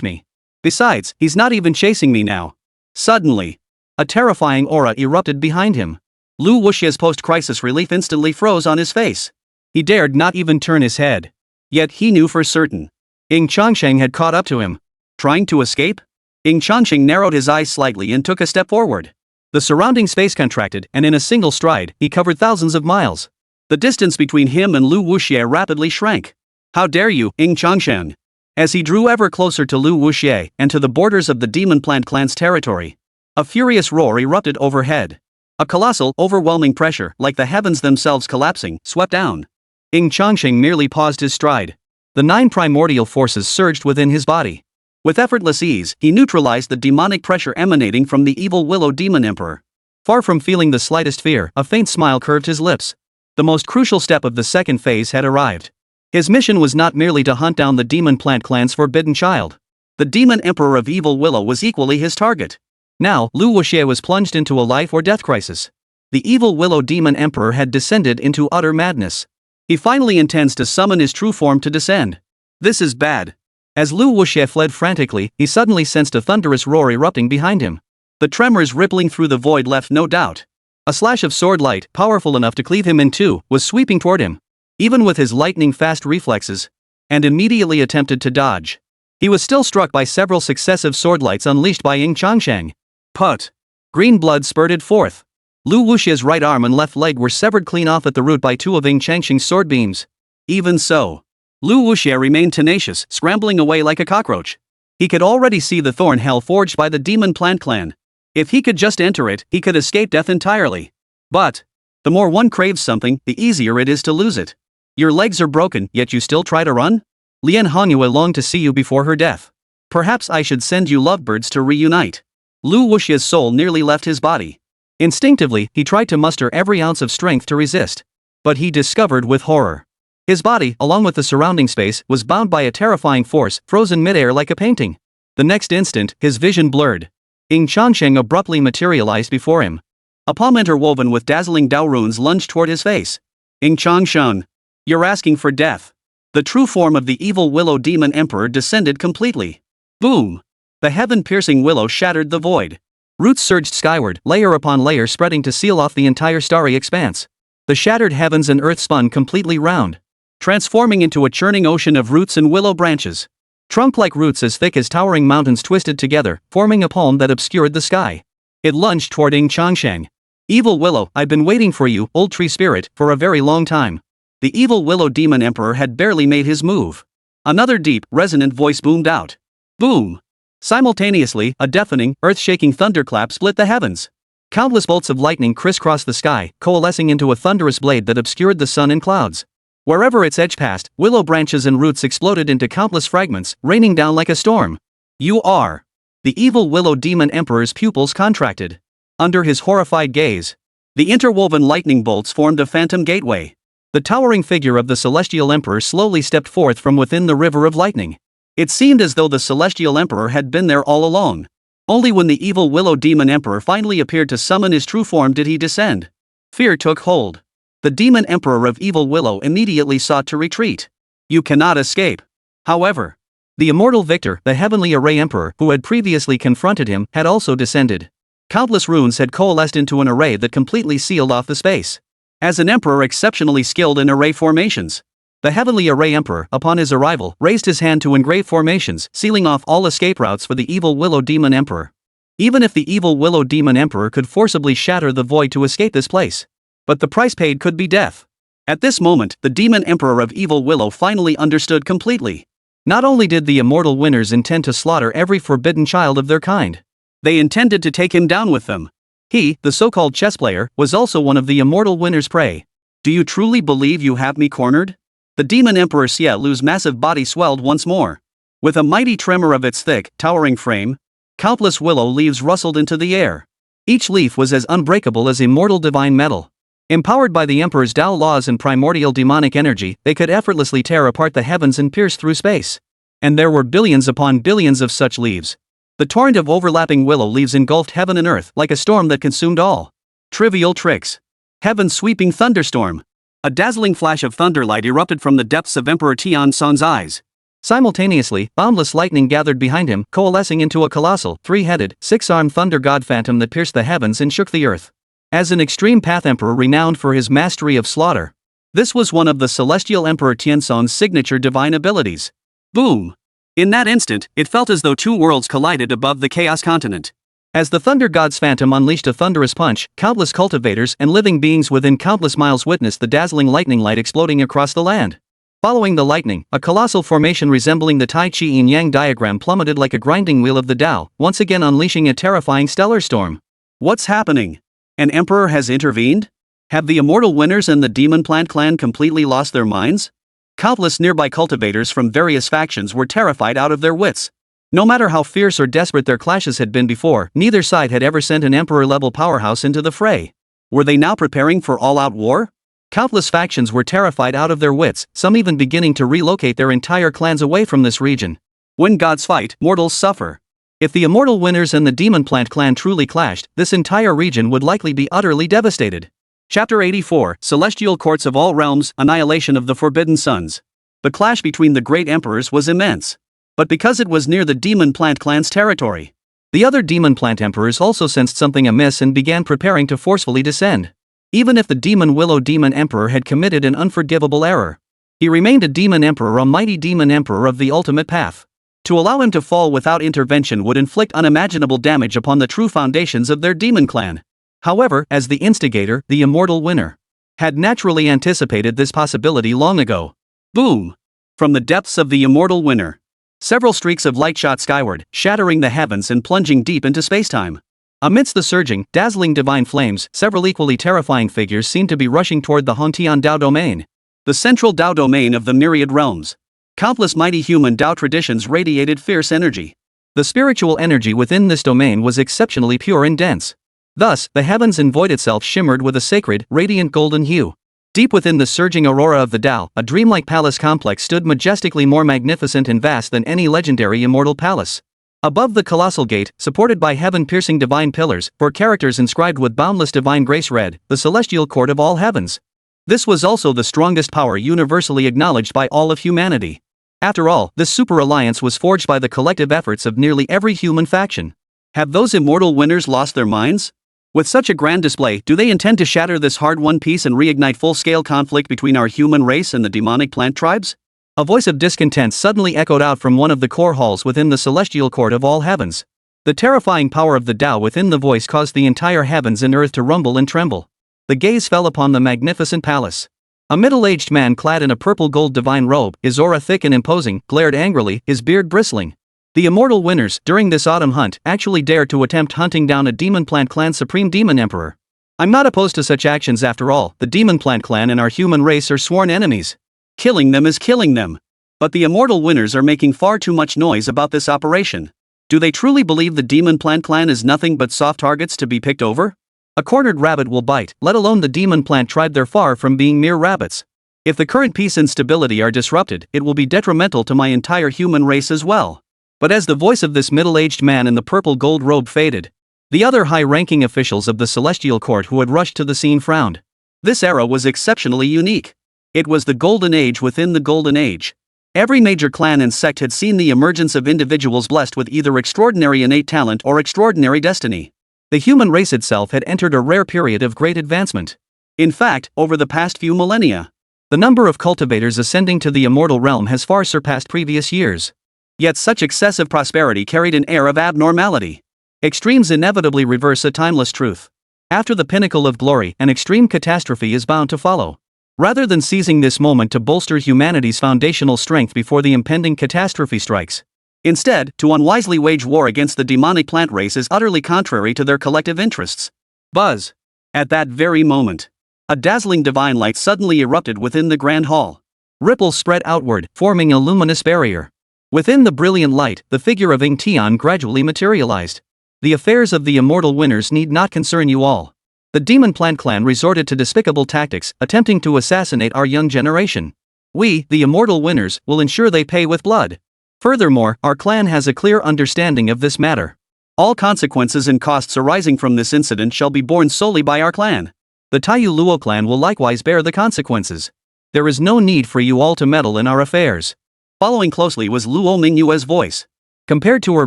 Speaker 2: me.
Speaker 1: Besides, he's not even chasing me now. Suddenly, a terrifying aura erupted behind him. Luo Qingxian's post-crisis relief instantly froze on his face. He dared not even turn his head. Yet he knew for certain
Speaker 2: Ying Changsheng had caught up to him.
Speaker 1: Trying to escape? Ying Changsheng narrowed his eyes slightly and took a step forward.
Speaker 2: The surrounding space contracted, and in a single stride, he covered thousands of miles.
Speaker 1: The distance between him and Luo Qingxian rapidly shrank. How dare you, Ying Changsheng! As he drew ever closer to Luo Qingxian and to the borders of the demon plant clan's territory, a furious roar erupted overhead. A colossal, overwhelming pressure, like the heavens themselves collapsing, swept down.
Speaker 2: Ying Changsheng merely paused his stride. The 9 primordial forces surged within his body.
Speaker 1: With effortless ease, he neutralized the demonic pressure emanating from the Evil Willow Demon Emperor.
Speaker 2: Far from feeling the slightest fear, a faint smile curved his lips. The most crucial step of the second phase had arrived. His mission was not merely to hunt down the demon plant clan's forbidden child.
Speaker 1: The Demon Emperor of Evil Willow was equally his target.
Speaker 2: Now, Luo Qingxian was plunged into a life or death crisis. The Evil Willow Demon Emperor had descended into utter madness.
Speaker 1: He finally intends to summon his true form to descend. This is bad.
Speaker 2: As Luo Qingxian fled frantically, he suddenly sensed a thunderous roar erupting behind him.
Speaker 1: The tremors rippling through the void left no doubt.
Speaker 2: A slash of sword light, powerful enough to cleave him in two, was sweeping toward him. Even with his lightning-fast reflexes, and immediately attempted to dodge, he was still struck by several successive sword lights unleashed by Ying Changsheng.
Speaker 1: Put!
Speaker 2: Green blood spurted forth. Luo Qingxian's right arm and left leg were severed clean off at the root by 2 of Ying Changsheng's sword beams.
Speaker 1: Even so, Luo Qingxian remained tenacious, scrambling away like a cockroach. He could already see the thorn hell forged by the demon plant clan. If he could just enter it, he could escape death entirely. But the more one craves something, the easier it is to lose it. Your legs are broken, yet you still try to run?
Speaker 2: Lian Hongyu longed to see you before her death.
Speaker 1: Perhaps I should send you lovebirds to reunite. Luo Qingxian's soul nearly left his body.
Speaker 2: Instinctively, he tried to muster every ounce of strength to resist. But he discovered with horror. His body, along with the surrounding space, was bound by a terrifying force, frozen midair like a painting. The next instant, his vision blurred. Ying Changsheng abruptly materialized before him. A palm interwoven with dazzling Dao runes lunged toward his face. Ying Changsheng, you're asking for death. The true form of the evil willow demon emperor descended completely. Boom! The heaven-piercing willow shattered the void. Roots surged skyward, layer upon layer spreading to seal off the entire starry expanse. The shattered heavens and earth spun completely round, transforming into a churning ocean of roots and willow branches. Trunk-like roots as thick as towering mountains twisted together, forming a palm that obscured the sky. It lunged toward Ying Changsheng. Evil willow, I've been waiting for you, old tree spirit, for a very long time. The evil willow demon emperor had barely made his move. Another deep, resonant voice boomed out. Boom! Simultaneously, a deafening, earth-shaking thunderclap split the heavens. Countless bolts of lightning crisscrossed the sky, coalescing into a thunderous blade that obscured the sun and clouds. Wherever its edge passed, willow branches and roots exploded into countless fragments, raining down like a storm. You are. The evil willow demon emperor's pupils contracted. Under his horrified gaze, the interwoven lightning bolts formed a phantom gateway. The towering figure of the celestial emperor slowly stepped forth from within the river of lightning. It seemed as though the celestial emperor had been there all along. Only when the evil willow demon emperor finally appeared to summon his true form did he descend. Fear took hold. The demon emperor of evil willow immediately sought to retreat. You cannot escape. However, the immortal victor, the heavenly array emperor, who had previously confronted him, had also descended. Countless runes had coalesced into an array that completely sealed off the space. As an emperor exceptionally skilled in array formations, the heavenly array emperor, upon his arrival, raised his hand to engrave formations, sealing off all escape routes for the evil willow demon emperor. Even if the evil willow demon emperor could forcibly shatter the void to escape this place, but the price paid could be death. At this moment, the demon emperor of evil willow finally understood completely. Not only did the immortal winners intend to slaughter every forbidden child of their kind, they intended to take him down with them. He, the so-called chess player, was also one of the immortal winners' prey. Do you truly believe you have me cornered? The demon emperor Luo's massive body swelled once more. With a mighty tremor of its thick, towering frame, countless willow leaves rustled into the air. Each leaf was as unbreakable as immortal divine metal. Empowered by the emperor's Dao laws and primordial demonic energy, they could effortlessly tear apart the heavens and pierce through space. And there were billions upon billions of such leaves. The torrent of overlapping willow leaves engulfed heaven and earth like a storm that consumed all. Trivial tricks. Heaven's sweeping thunderstorm. A dazzling flash of thunderlight erupted from the depths of Emperor Tianxing's eyes. Simultaneously, boundless lightning gathered behind him, coalescing into a colossal, three-headed, six-armed thunder god phantom that pierced the heavens and shook the earth. As an extreme path emperor renowned for his mastery of slaughter, this was one of the celestial Emperor Tianxing's signature divine abilities. Boom! In that instant, it felt as though two worlds collided above the chaos continent. As the thunder god's phantom unleashed a thunderous punch, countless cultivators and living beings within countless miles witnessed the dazzling lightning light exploding across the land. Following the lightning, a colossal formation resembling the Tai Chi yin-yang diagram plummeted like a grinding wheel of the Tao, once again unleashing a terrifying stellar storm. What's happening? An emperor has intervened? Have the immortal winners and the demon plant clan completely lost their minds? Countless nearby cultivators from various factions were terrified out of their wits. No matter how fierce or desperate their clashes had been before, neither side had ever sent an emperor-level powerhouse into the fray. Were they now preparing for all-out war? Countless factions were terrified out of their wits, some even beginning to relocate their entire clans away from this region. When gods fight, mortals suffer. If the immortal winners and the demon plant clan truly clashed, this entire region would likely be utterly devastated. Chapter 84, Celestial Courts of All Realms, Annihilation of the Forbidden Sons. The clash between the great emperors was immense. But because it was near the demon plant clan's territory, the other demon plant emperors also sensed something amiss and began preparing to forcefully descend. Even if the demon willow demon emperor had committed an unforgivable error, he remained a demon emperor, a mighty demon emperor of the ultimate path. To allow him to fall without intervention would inflict unimaginable damage upon the true foundations of their demon clan. However, as the instigator, the immortal winner had naturally anticipated this possibility long ago. Boom! From the depths of the immortal winner, several streaks of light shot skyward, shattering the heavens and plunging deep into spacetime. Amidst the surging, dazzling divine flames, several equally terrifying figures seemed to be rushing toward the Hontian Dao domain, the central Dao domain of the myriad realms. Countless mighty human Dao traditions radiated fierce energy. The spiritual energy within this domain was exceptionally pure and dense. Thus, the heavens and void itself shimmered with a sacred, radiant golden hue. Deep within the surging aurora of the Tao, a dreamlike palace complex stood majestically more magnificent and vast than any legendary immortal palace. Above the colossal gate, supported by heaven-piercing divine pillars, were characters inscribed with boundless divine grace read, "The Celestial Court of All Heavens." This was also the strongest power universally acknowledged by all of humanity. After all, this super alliance was forged by the collective efforts of nearly every human faction. Have those immortal winners lost their minds? With such a grand display, do they intend to shatter this hard-won peace and reignite full-scale conflict between our human race and the demonic plant tribes? A voice of discontent suddenly echoed out from one of the core halls within the Celestial Court of All Heavens. The terrifying power of the Tao within the voice caused the entire heavens and earth to rumble and tremble. The gaze fell upon the magnificent palace. A middle-aged man clad in a purple-gold divine robe, his aura thick and imposing, glared angrily, his beard bristling. The immortal winners, during this autumn hunt, actually dared to attempt hunting down a demon plant clan's supreme demon emperor. I'm not opposed to such actions after all, the demon plant clan and our human race are sworn enemies. Killing them is killing them. But the immortal winners are making far too much noise about this operation. Do they truly believe the demon plant clan is nothing but soft targets to be picked over? A cornered rabbit will bite, let alone the demon plant tribe. They're far from being mere rabbits. If the current peace and stability are disrupted, it will be detrimental to my entire human race as well. But as the voice of this middle-aged man in the purple gold robe faded, the other high-ranking officials of the Celestial Court who had rushed to the scene frowned. This era was exceptionally unique. It was the golden age within the golden age. Every major clan and sect had seen the emergence of individuals blessed with either extraordinary innate talent or extraordinary destiny. The human race itself had entered a rare period of great advancement. In fact, over the past few millennia, the number of cultivators ascending to the immortal realm has far surpassed previous years. Yet such excessive prosperity carried an air of abnormality. Extremes inevitably reverse a timeless truth. After the pinnacle of glory, an extreme catastrophe is bound to follow. Rather than seizing this moment to bolster humanity's foundational strength before the impending catastrophe strikes, instead, to unwisely wage war against the demonic plant race is utterly contrary to their collective interests. Buzz. At that very moment, a dazzling divine light suddenly erupted within the grand hall. Ripples spread outward, forming a luminous barrier. Within the brilliant light, the figure of Ying Tian gradually materialized. The affairs of the immortal winners need not concern you all. The demon plant clan resorted to despicable tactics, attempting to assassinate our young generation. We, the immortal winners, will ensure they pay with blood. Furthermore, our clan has a clear understanding of this matter. All consequences and costs arising from this incident shall be borne solely by our clan. The Taiyu Luo clan will likewise bear the consequences. There is no need for you all to meddle in our affairs. Following closely was Luo Mingyue's voice. Compared to her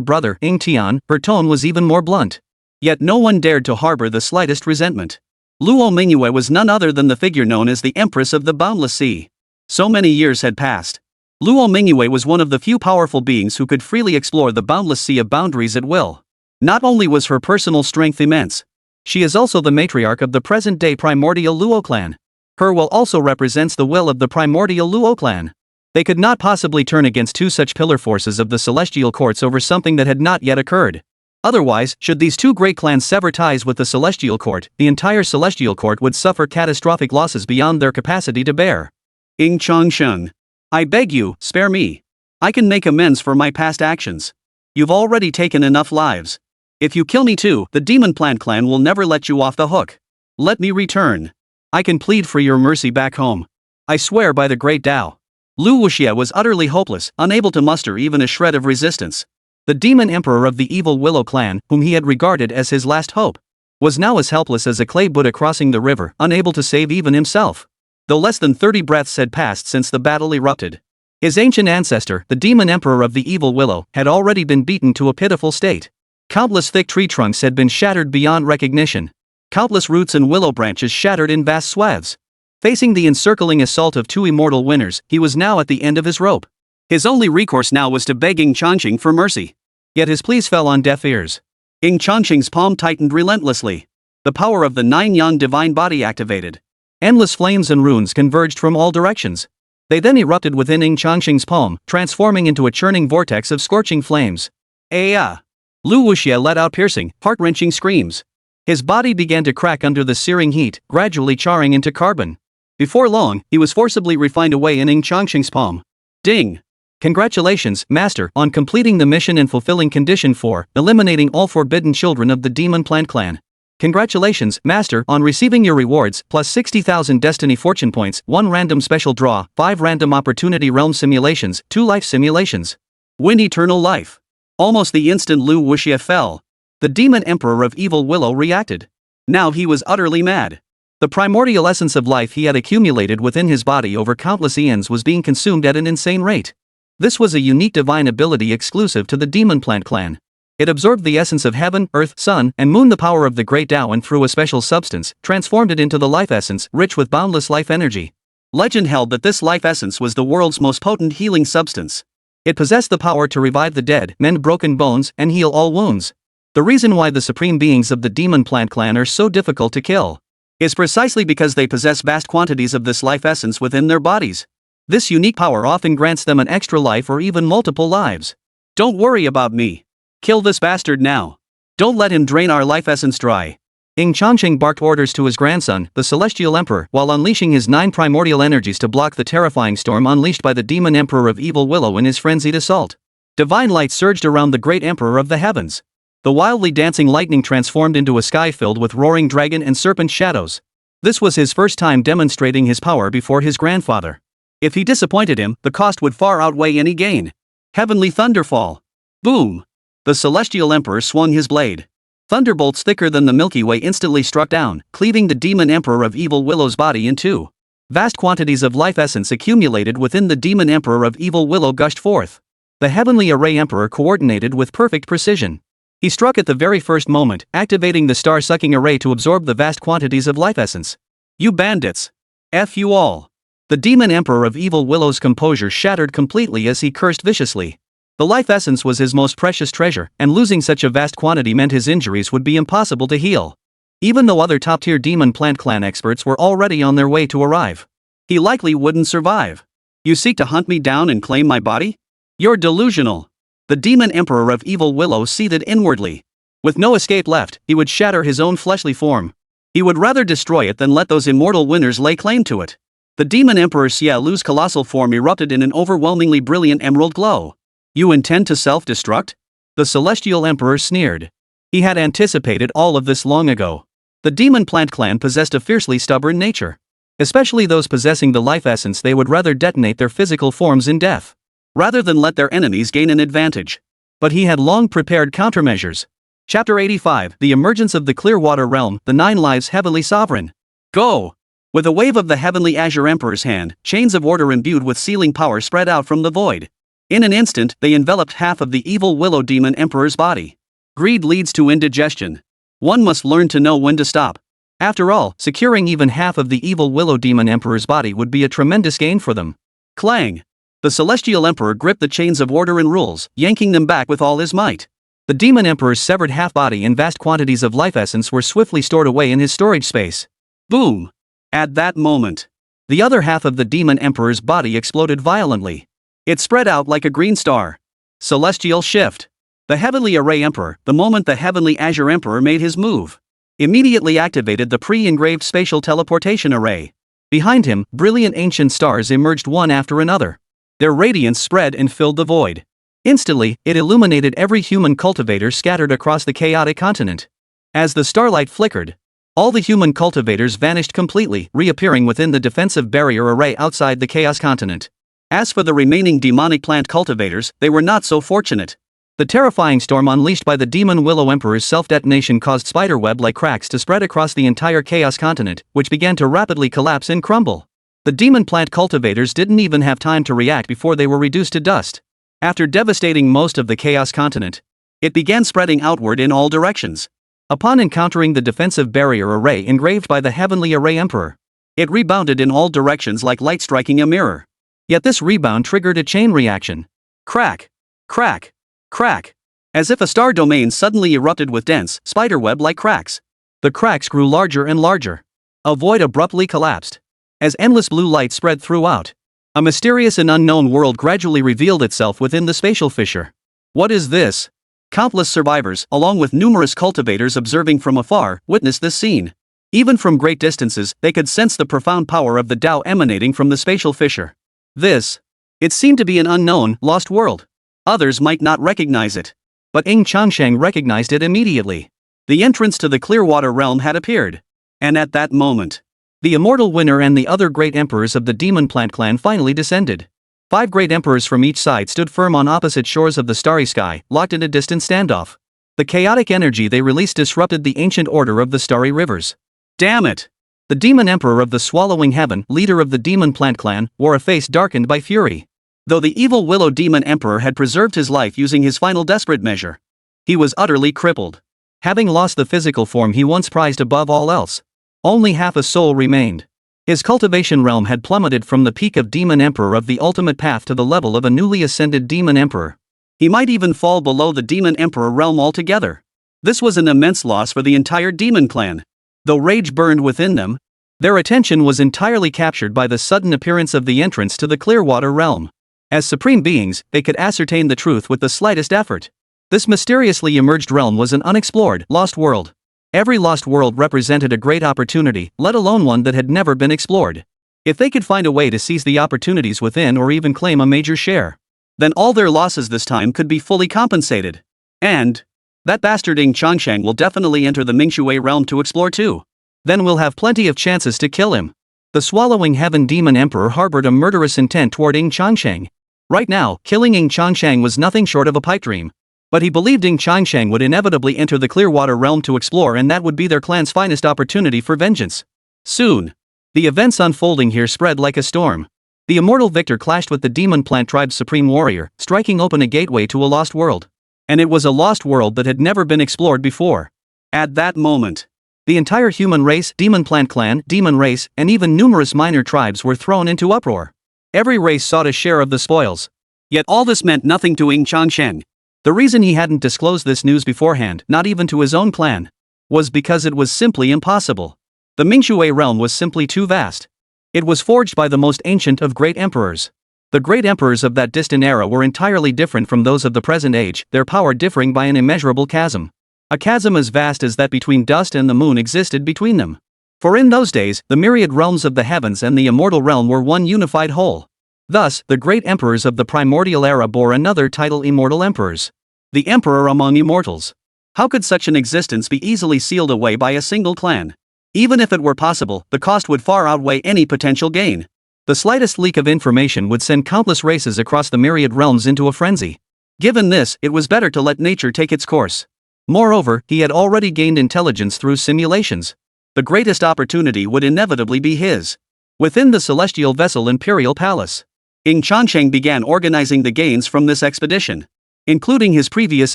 Speaker 2: brother, Ying Tian, her tone was even more blunt. Yet no one dared to harbor the slightest resentment. Luo Mingyue was none other than the figure known as the Empress of the Boundless Sea. So many years had passed. Luo Mingyue was one of the few powerful beings who could freely explore the boundless sea of boundaries at will. Not only was her personal strength immense, she is also the matriarch of the present-day Primordial Luo clan. Her will also represents the will of the Primordial Luo clan. They could not possibly turn against two such pillar forces of the celestial courts over something that had not yet occurred. Otherwise, should these two great clans sever ties with the celestial court, the entire celestial court would suffer catastrophic losses beyond their capacity to bear. Ying Changsheng. I beg you, spare me. I can make amends for my past actions. You've already taken enough lives. If you kill me too, the demon plant clan will never let you off the hook. Let me return. I can plead for your mercy back home. I swear by the great Tao. Luo Qingxian was utterly hopeless, unable to muster even a shred of resistance. The demon emperor of the evil Willow clan, whom he had regarded as his last hope, was now as helpless as a clay Buddha crossing the river, unable to save even himself. Though less than 30 breaths had passed since the battle erupted, his ancient ancestor, the demon emperor of the evil Willow, had already been beaten to a pitiful state. Countless thick tree trunks had been shattered beyond recognition. Countless roots and willow branches shattered in vast swaths. Facing the encircling assault of two immortal winners, he was now at the end of his rope. His only recourse now was to beg Ying Changsheng for mercy. Yet his pleas fell on deaf ears. Ying Changsheng's palm tightened relentlessly. The power of the Nine Revolutions Divine Body activated. Endless flames and runes converged from all directions. They then erupted within Ying Changsheng's palm, transforming into a churning vortex of scorching flames. Luo Qingxian let out piercing, heart-wrenching screams. His body began to crack under the searing heat, gradually charring into carbon. Before long, he was forcibly refined away in Ying Changsheng's palm. Ding! Congratulations, Master, on completing the mission and fulfilling Condition 4, eliminating all forbidden children of the Demon Plant Clan. Congratulations, Master, on receiving your rewards, plus 60,000 Destiny Fortune Points, 1 random special draw, 5 random Opportunity Realm Simulations, 2 Life Simulations.
Speaker 1: Win eternal life. Almost the instant Luo Qingxian fell, the Demon Emperor of Evil Willow reacted. Now he was utterly mad. The primordial essence of life he had accumulated within his body over countless eons was being consumed at an insane rate. This was a unique divine ability exclusive to the Demon Plant Clan. It absorbed the essence of heaven, earth, sun, and moon, the power of the great Dao, and through a special substance, transformed it into the life essence, rich with boundless life energy. Legend held that this life essence was the world's most potent healing substance. It possessed the power to revive the dead, mend broken bones, and heal all wounds. The reason why the supreme beings of the Demon Plant Clan are so difficult to kill is precisely because they possess vast quantities of this life essence within their bodies. This unique power often grants them an extra life or even multiple lives. Don't worry about me. Kill this bastard now. Don't let him drain our life essence dry.
Speaker 2: Ying Changsheng barked orders to his grandson, the Celestial Emperor, while unleashing his 9 primordial energies to block the terrifying storm unleashed by the Demon Emperor of Evil Willow in his frenzied assault. Divine light surged around the great Emperor of the Heavens. The wildly dancing lightning transformed into a sky filled with roaring dragon and serpent shadows. This was his first time demonstrating his power before his grandfather. If he disappointed him, the cost would far outweigh any gain. Heavenly Thunderfall. Boom! The Celestial Emperor swung his blade. Thunderbolts thicker than the Milky Way instantly struck down, cleaving the Demon Emperor of Evil Willow's body in two. Vast quantities of life essence accumulated within the Demon Emperor of Evil Willow gushed forth. The Heavenly Array Emperor coordinated with perfect precision. He struck at the very first moment, activating the star-sucking array to absorb the vast quantities of life essence. You bandits! F you all! The Demon Emperor of Evil Willow's composure shattered completely as he cursed viciously. The life essence was his most precious treasure, and losing such a vast quantity meant his injuries would be impossible to heal. Even though other top-tier Demon Plant Clan experts were already on their way to arrive, he likely wouldn't survive. You seek to hunt me down and claim my body? You're delusional. The Demon Emperor of Evil Willow seethed inwardly. With no escape left, he would shatter his own fleshly form. He would rather destroy it than let those immortal winners lay claim to it. The Demon Emperor Xia Lu's colossal form erupted in an overwhelmingly brilliant emerald glow. You intend to self-destruct? The Celestial Emperor sneered. He had anticipated all of this long ago. The Demon Plant Clan possessed a fiercely stubborn nature. Especially those possessing the life essence, they would rather detonate their physical forms in death, rather than let their enemies gain an advantage. But he had long prepared countermeasures. Chapter 85, The Emergence of the Clearwater Realm, the 9 Lives Heavenly Sovereign. Go! With a wave of the Heavenly Azure Emperor's hand, chains of order imbued with sealing power spread out from the void. In an instant, they enveloped half of the Evil Willow Demon Emperor's body. Greed leads to indigestion. One must learn to know when to stop. After all, securing even half of the Evil Willow Demon Emperor's body would be a tremendous gain for them. Clang! The Celestial Emperor gripped the chains of order and rules, yanking them back with all his might. The Demon Emperor's severed half-body and vast quantities of life essence were swiftly stored away in his storage space. Boom! At that moment, the other half of the Demon Emperor's body exploded violently. It spread out like a green star. Celestial shift. The Heavenly Array Emperor, the moment the Heavenly Azure Emperor made his move, immediately activated the pre-engraved spatial teleportation array. Behind him, brilliant ancient stars emerged one after another. Their radiance spread and filled the void. Instantly, it illuminated every human cultivator scattered across the chaotic continent. As the starlight flickered, all the human cultivators vanished completely, reappearing within the defensive barrier array outside the Chaos Continent. As for the remaining demonic plant cultivators, they were not so fortunate. The terrifying storm unleashed by the Demon Willow Emperor's self-detonation caused spiderweb-like cracks to spread across the entire Chaos Continent, which began to rapidly collapse and crumble. The demon plant cultivators didn't even have time to react before they were reduced to dust. After devastating most of the Chaos Continent, it began spreading outward in all directions. Upon encountering the defensive barrier array engraved by the Heavenly Array Emperor, it rebounded in all directions like light striking a mirror. Yet this rebound triggered a chain reaction. Crack! Crack! Crack! As if a star domain suddenly erupted with dense, spiderweb-like cracks. The cracks grew larger and larger. A void abruptly collapsed. As endless blue light spread throughout, a mysterious and unknown world gradually revealed itself within the spatial fissure. What is this? Countless survivors, along with numerous cultivators observing from afar, witnessed this scene. Even from great distances, they could sense the profound power of the Dao emanating from the spatial fissure. It seemed to be an unknown, lost world. Others might not recognize it. But Ying Changsheng recognized it immediately.
Speaker 1: The entrance to the Clearwater realm had appeared. And at that moment,
Speaker 2: the immortal winner and the other great emperors of the demon plant clan finally descended. 5 great emperors from each side stood firm on opposite shores of the starry sky, locked in a distant standoff. The chaotic energy they released disrupted the ancient order of the starry rivers.
Speaker 1: Damn it!
Speaker 2: The demon emperor of the swallowing heaven, leader of the demon plant clan, wore a face darkened by fury.
Speaker 1: Though the evil willow demon emperor had preserved his life using his final desperate measure, he was utterly crippled.
Speaker 2: Having lost the physical form he once prized above all else, only half a soul remained. His cultivation realm had plummeted from the peak of demon emperor of the ultimate path to the level of a newly ascended demon emperor.
Speaker 1: He might even fall below the demon emperor realm altogether. This was an immense loss for the entire demon clan. Though rage burned within them, their attention was entirely captured by the sudden appearance of the entrance to the Clearwater realm. As supreme beings, they could ascertain the truth with the slightest effort. This mysteriously emerged realm was an unexplored, lost world. Every lost world represented a great opportunity, let alone one that had never been explored. If they could find a way to seize the opportunities within or even claim a major share, then all their losses this time could be fully compensated. And that bastard Ying Changsheng will definitely enter the Mingshui realm to explore too.
Speaker 2: Then we'll have plenty of chances to kill him. The swallowing heaven demon emperor harbored a murderous intent toward Ying Changsheng. Right now, killing Ying Changsheng was nothing short of a pipe dream. But he believed Ying Changsheng would inevitably enter the Clearwater realm to explore, and that would be their clan's finest opportunity for vengeance. Soon, the events unfolding here spread like a storm. The immortal victor clashed with the demon plant tribe's supreme warrior, striking open a gateway to a lost world. And it was a lost world that had never been explored before. At that moment, the entire human race, demon plant clan, demon race, and even numerous minor tribes were thrown into uproar. Every race sought a share of the spoils. Yet all this meant nothing to Ying Changsheng. The reason he hadn't disclosed this news beforehand, not even to his own clan, was because it was simply impossible. The Mingshui realm was simply too vast. It was forged by the most ancient of great emperors. The great emperors of that distant era were entirely different from those of the present age, their power differing by an immeasurable chasm. A chasm as vast as that between dust and the moon existed between them. For in those days, the myriad realms of the heavens and the immortal realm were one unified whole. Thus, the great emperors of the primordial era bore another title, immortal emperors. The emperor among immortals. How could such an existence be easily sealed away by a single clan? Even if it were possible, the cost would far outweigh any potential gain. The slightest leak of information would send countless races across the myriad realms into a frenzy. Given this, it was better to let nature take its course. Moreover, he had already gained intelligence through simulations. The greatest opportunity would inevitably be his. Within the celestial vessel Imperial Palace, Ying Changsheng began organizing the gains from this expedition, including his previous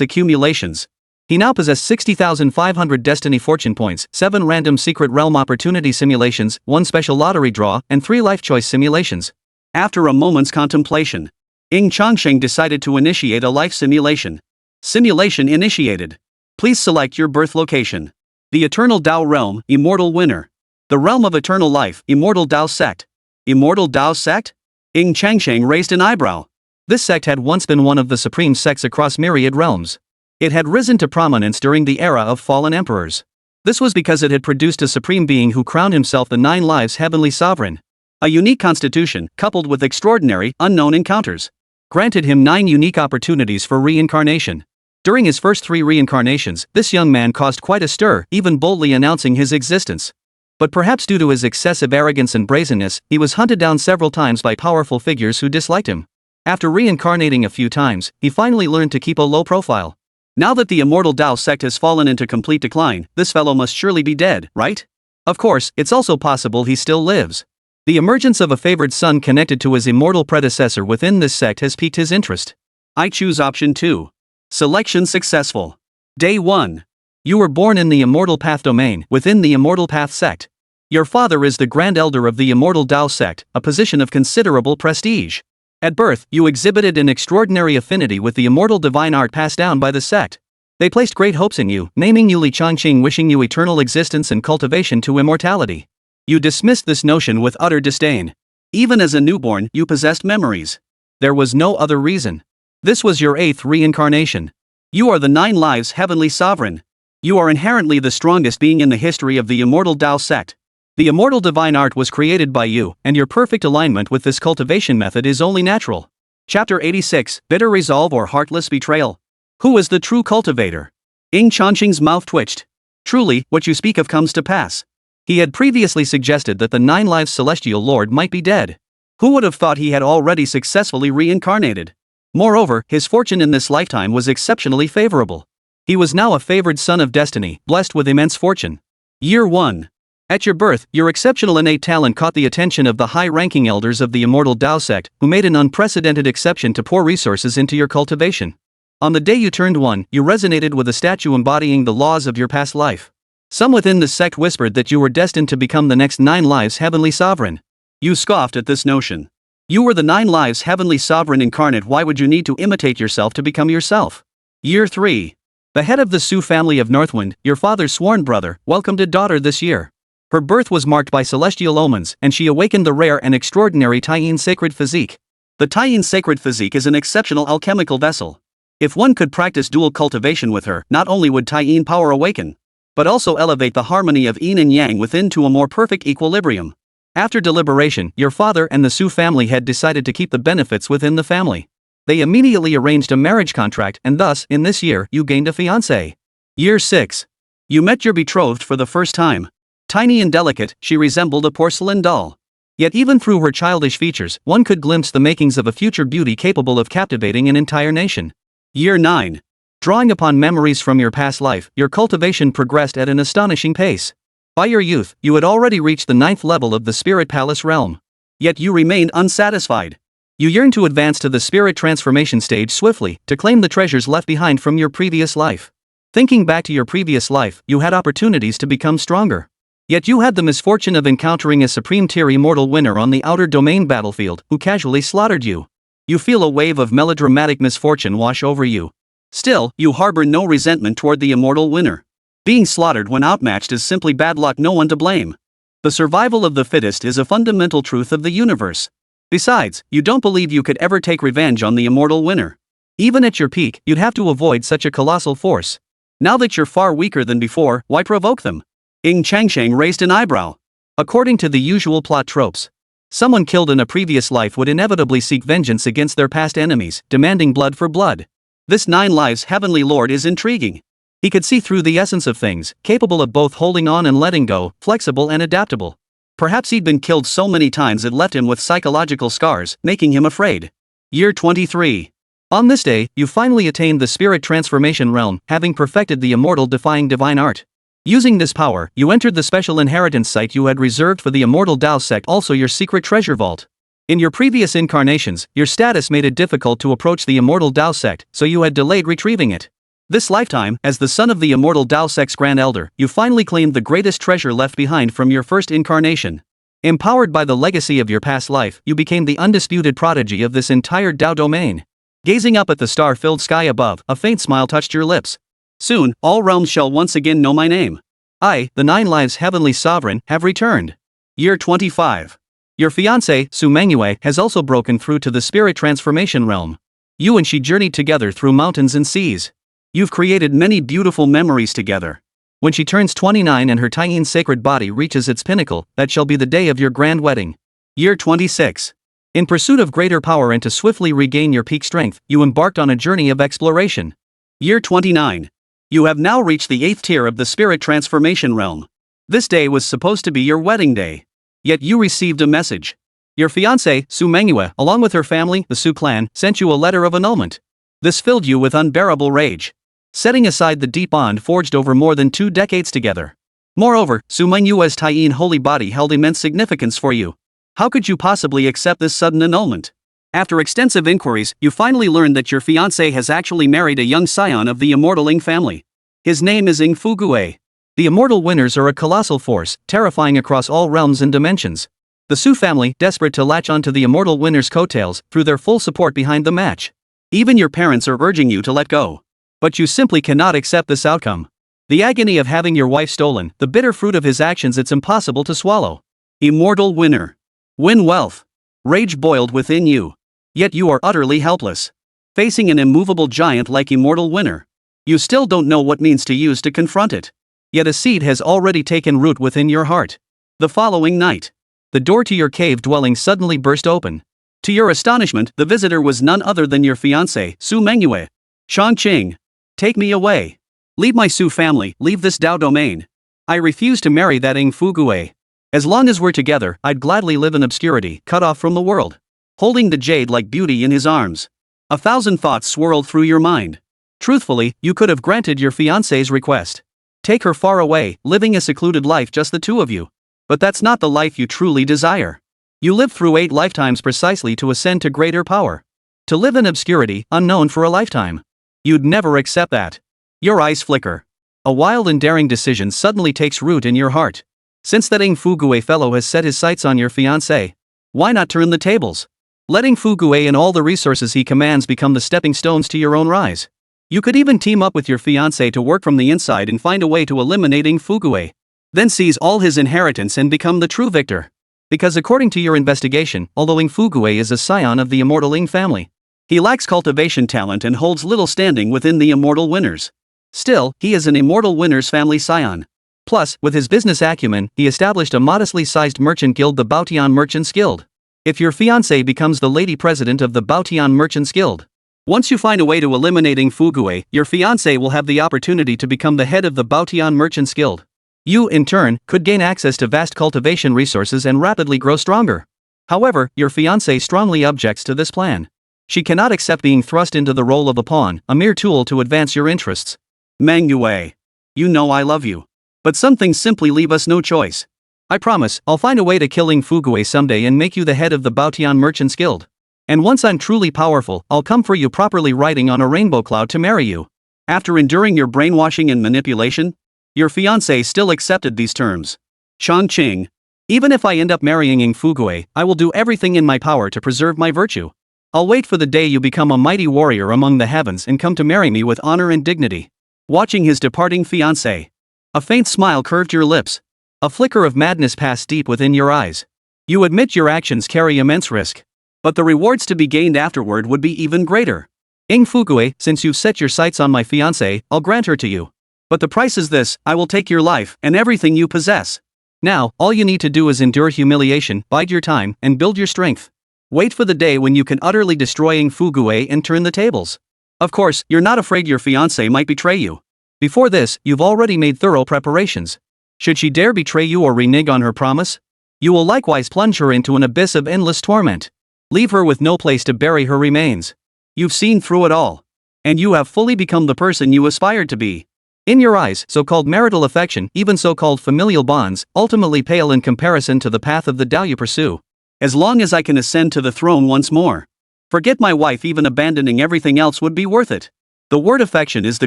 Speaker 2: accumulations. He now possessed 60,500 destiny fortune points, 7 random secret realm opportunity simulations, 1 special lottery draw, and 3 life choice simulations. After a moment's contemplation, Ying Changsheng decided to initiate a life simulation. Simulation initiated. Please select your birth location. The Eternal Dao Realm, Immortal Winner. The Realm of Eternal Life, Immortal Dao Sect. Immortal Dao Sect? Ying Changsheng raised an eyebrow. This sect had once been one of the supreme sects across myriad realms. It had risen to prominence during the era of fallen emperors. This was because it had produced a supreme being who crowned himself the 9 lives heavenly sovereign. A unique constitution, coupled with extraordinary, unknown encounters, granted him 9 unique opportunities for reincarnation. During his first 3 reincarnations, this young man caused quite a stir, even boldly announcing his existence. But perhaps due to his excessive arrogance and brazenness, he was hunted down several times by powerful figures who disliked him. After reincarnating a few times, he finally learned to keep a low profile. Now that the Immortal Dao sect has fallen into complete decline, this fellow must surely be dead, right? Of course, it's also possible he still lives. The emergence of a favored son connected to his immortal predecessor within this sect has piqued his interest. I choose option 2. Selection successful. Day 1. You were born in the Immortal Path domain, within the Immortal Path sect. Your father is the Grand Elder of the Immortal Dao sect, a position of considerable prestige. At birth, you exhibited an extraordinary affinity with the immortal divine art passed down by the sect. They placed great hopes in you, naming you Li Changqing, wishing you eternal existence and cultivation to immortality. You dismissed this notion with utter disdain. Even as a newborn, you possessed memories. There was no other reason. This was your 8th reincarnation. You are the 9 lives heavenly sovereign. You are inherently the strongest being in the history of the Immortal Dao sect. The immortal divine art was created by you, and your perfect alignment with this cultivation method is only natural. Chapter 86, Bitter Resolve or Heartless Betrayal. Who is the true cultivator? Ying Changsheng's mouth twitched.
Speaker 1: Truly, what you speak of comes to pass.
Speaker 2: He had previously suggested that the 9 lives celestial lord might be dead.
Speaker 1: Who would have thought he had already successfully reincarnated?
Speaker 2: Moreover, his fortune in this lifetime was exceptionally favorable. He was now a favored son of destiny, blessed with immense fortune.
Speaker 1: Year 1.
Speaker 2: At your birth, your exceptional innate talent caught the attention of the high-ranking elders of the Immortal Dao sect, who made an unprecedented exception to pour resources into your cultivation. On the day you turned 1, you resonated with a statue embodying the laws of your past life. Some within the sect whispered that you were destined to become the next 9 lives heavenly sovereign.
Speaker 1: You scoffed at this notion. You were the 9 lives heavenly sovereign incarnate. Why would you need to imitate yourself to become yourself?
Speaker 2: Year 3. The head of the Su family of Northwind, your father's sworn brother, welcomed a daughter this year. Her birth was marked by celestial omens, and she awakened the rare and extraordinary Taiyin sacred physique.
Speaker 1: The Taiyin sacred physique is an exceptional alchemical vessel. If one could practice dual cultivation with her, not only would Taiyin power awaken, but also elevate the harmony of yin and yang within to a more perfect equilibrium.
Speaker 2: After deliberation, your father and the Su family had decided to keep the benefits within the family. They immediately arranged a marriage contract, and thus, in this year, you gained a fiancé.
Speaker 1: Year 6. You met your betrothed for the first time. Tiny and delicate, she resembled a porcelain doll.
Speaker 2: Yet even through her childish features, one could glimpse the makings of a future beauty capable of captivating an entire nation.
Speaker 1: Year 9.
Speaker 2: Drawing upon memories from your past life, your cultivation progressed at an astonishing pace. By your youth, you had already reached the 9th level of the Spirit Palace realm.
Speaker 1: Yet you remained unsatisfied.
Speaker 2: You yearned to advance to the spirit transformation stage swiftly, to claim the treasures left behind from your previous life. Thinking back to your previous life, you had opportunities to become stronger. Yet you had the misfortune of encountering a supreme-tier immortal winner on the outer domain battlefield, who casually slaughtered you. You feel a wave of melodramatic misfortune wash over you.
Speaker 1: Still, you harbor no resentment toward the immortal winner. Being slaughtered when outmatched is simply bad luck, no one to blame. The survival of the fittest is a fundamental truth of the universe. Besides, you don't believe you could ever take revenge on the immortal winner.
Speaker 2: Even at your peak, you'd have to avoid such a colossal force.
Speaker 1: Now that you're far weaker than before, why provoke them? Ying Changsheng raised an eyebrow.
Speaker 2: According to the usual plot tropes, someone killed in a previous life would inevitably seek vengeance against their past enemies, demanding blood for blood.
Speaker 1: This 9 lives heavenly lord is intriguing.
Speaker 2: He could see through the essence of things, capable of both holding on and letting go, flexible and adaptable.
Speaker 1: Perhaps he'd been killed so many times it left him with psychological scars, making him afraid. Year 23.
Speaker 2: On this day, you finally attained the spirit transformation realm, having perfected the immortal defying divine art. Using this power, you entered the special inheritance site you had reserved for the Immortal Dao sect, also your secret treasure vault. In your previous incarnations, your status made it difficult to approach the Immortal Dao sect, so you had delayed retrieving it. This lifetime, as the son of the Immortal Dao sect's Grand Elder, you finally claimed the greatest treasure left behind from your first incarnation. Empowered by the legacy of your past life, you became the undisputed prodigy of this entire Dao domain. Gazing up at the star-filled sky above, a faint smile touched your lips.
Speaker 1: Soon, all realms shall once again know my name.
Speaker 2: I, the 9 lives heavenly sovereign, have returned.
Speaker 1: Year 25.
Speaker 2: Your fiancé, Su Mengyue, has also broken through to the spirit transformation realm. You and she journeyed together through mountains and seas.
Speaker 1: You've created many beautiful memories together.
Speaker 2: When she turns 29 and her Taiyin sacred body reaches its pinnacle, that shall be the day of your grand wedding.
Speaker 1: Year 26.
Speaker 2: In pursuit of greater power and to swiftly regain your peak strength, you embarked on a journey of exploration.
Speaker 1: Year 29. You have now reached the 8th tier of the spirit transformation realm. This day was supposed to be your wedding day. Yet you received a message.
Speaker 2: Your fiancée, Su Mengyue, along with her family, the Su clan, sent you a letter of annulment.
Speaker 1: This filled you with unbearable rage.
Speaker 2: Setting aside the deep bond forged over more than 2 decades together.
Speaker 1: Moreover, Su Mengyue's Taiyin holy body held immense significance for you. How could you possibly accept this sudden annulment? After extensive inquiries, you finally learned that your fiancé has actually married a young scion of the immortal Ying family. His name is Ying Fugue.
Speaker 2: The immortal winners are a colossal force, terrifying across all realms and dimensions. The Su family, desperate to latch onto the immortal winners' coattails, threw their full support behind the match.
Speaker 1: Even your parents are urging you to let go.
Speaker 2: But you simply cannot accept this outcome. The agony of having your wife stolen, the bitter fruit of his actions, it's impossible to swallow.
Speaker 1: Immortal winner. Win wealth. Rage boiled within you. Yet you are utterly helpless. Facing an immovable giant like immortal winner. You still don't know what means to use to confront it.
Speaker 2: Yet a seed has already taken root within your heart.
Speaker 1: The following night,
Speaker 2: the door to your cave dwelling suddenly burst open.
Speaker 1: To your astonishment, the visitor was none other than your fiancé, Su Mengyue. Chongqing. Take me away. Leave my Su family, leave this Dao domain. I refuse to marry that Ying Fugui. As long as we're together, I'd gladly live in obscurity, cut off from the world. Holding the jade like beauty in his arms. 1,000 thoughts swirled through your mind. Truthfully, you could have granted your fiancé's request. Take her far away, living a secluded life just the two of you. But that's not the life you truly desire. You lived through 8 lifetimes precisely to ascend to greater power. To live in obscurity, unknown for a lifetime. You'd never accept that. Your eyes flicker. A wild and daring decision suddenly takes root in your heart. Since that Ying Fugui fellow has set his sights on your fiancé, why not turn the tables? Letting Fugui and all the resources he commands become the stepping stones to your own rise. You could even team up with your fiancé to work from the inside and find a way to eliminate Ying Fugui. Then seize all his inheritance and become the true victor. Because according to your investigation, although Ying Fugui is a scion of the immortal Ying family, he lacks cultivation talent and holds little standing within the immortal winners. Still, he is an immortal winners family scion. Plus, with his business acumen, he established a modestly sized merchant guild, the Baotian Merchants Guild. If your fiancé becomes the lady president of the Baotian Merchants Guild, once you find a way to eliminate Ying Fugui, your fiancé will have the opportunity to become the head of the Baotian Merchants Guild. You, in turn, could gain access to vast cultivation resources and rapidly grow stronger. However, your fiancé strongly objects to this plan. She cannot accept being thrust into the role of a pawn, a mere tool to advance your interests. Manhwa, you know I love you. But some things simply leave us no choice. I promise, I'll find a way to kill Ying Fugui someday and make you the head of the Baotian Merchants Guild. And once I'm truly powerful, I'll come for you properly riding on a rainbow cloud to marry you. After enduring your brainwashing and manipulation, your fiancé still accepted these terms. Changsheng, even if I end up marrying Ying Fugui, I will do everything in my power to preserve my virtue. I'll wait for the day you become a mighty warrior among the heavens and come to marry me with honor and dignity. Watching his departing fiancé, a faint smile curved your lips. A flicker of madness passed deep within your eyes. You admit your actions carry immense risk. But the rewards to be gained afterward would be even greater. Ying Fugui, since you've set your sights on my fiancé, I'll grant her to you. But the price is this: I will take your life and everything you possess. Now, all you need to do is endure humiliation, bide your time, and build your strength. Wait for the day when you can utterly destroy Ying Fugui and turn the tables. Of course, you're not afraid your fiancé might betray you. Before this, you've already made thorough preparations. Should she dare betray you or renege on her promise, you will likewise plunge her into an abyss of endless torment. Leave her with no place to bury her remains. You've seen through it all. And you have fully become the person you aspired to be. In your eyes, so-called marital affection, even so-called familial bonds, ultimately pale in comparison to the path of the Dao you pursue. As long as I can ascend to the throne once more, forget my wife, even abandoning everything else would be worth it. The word affection is the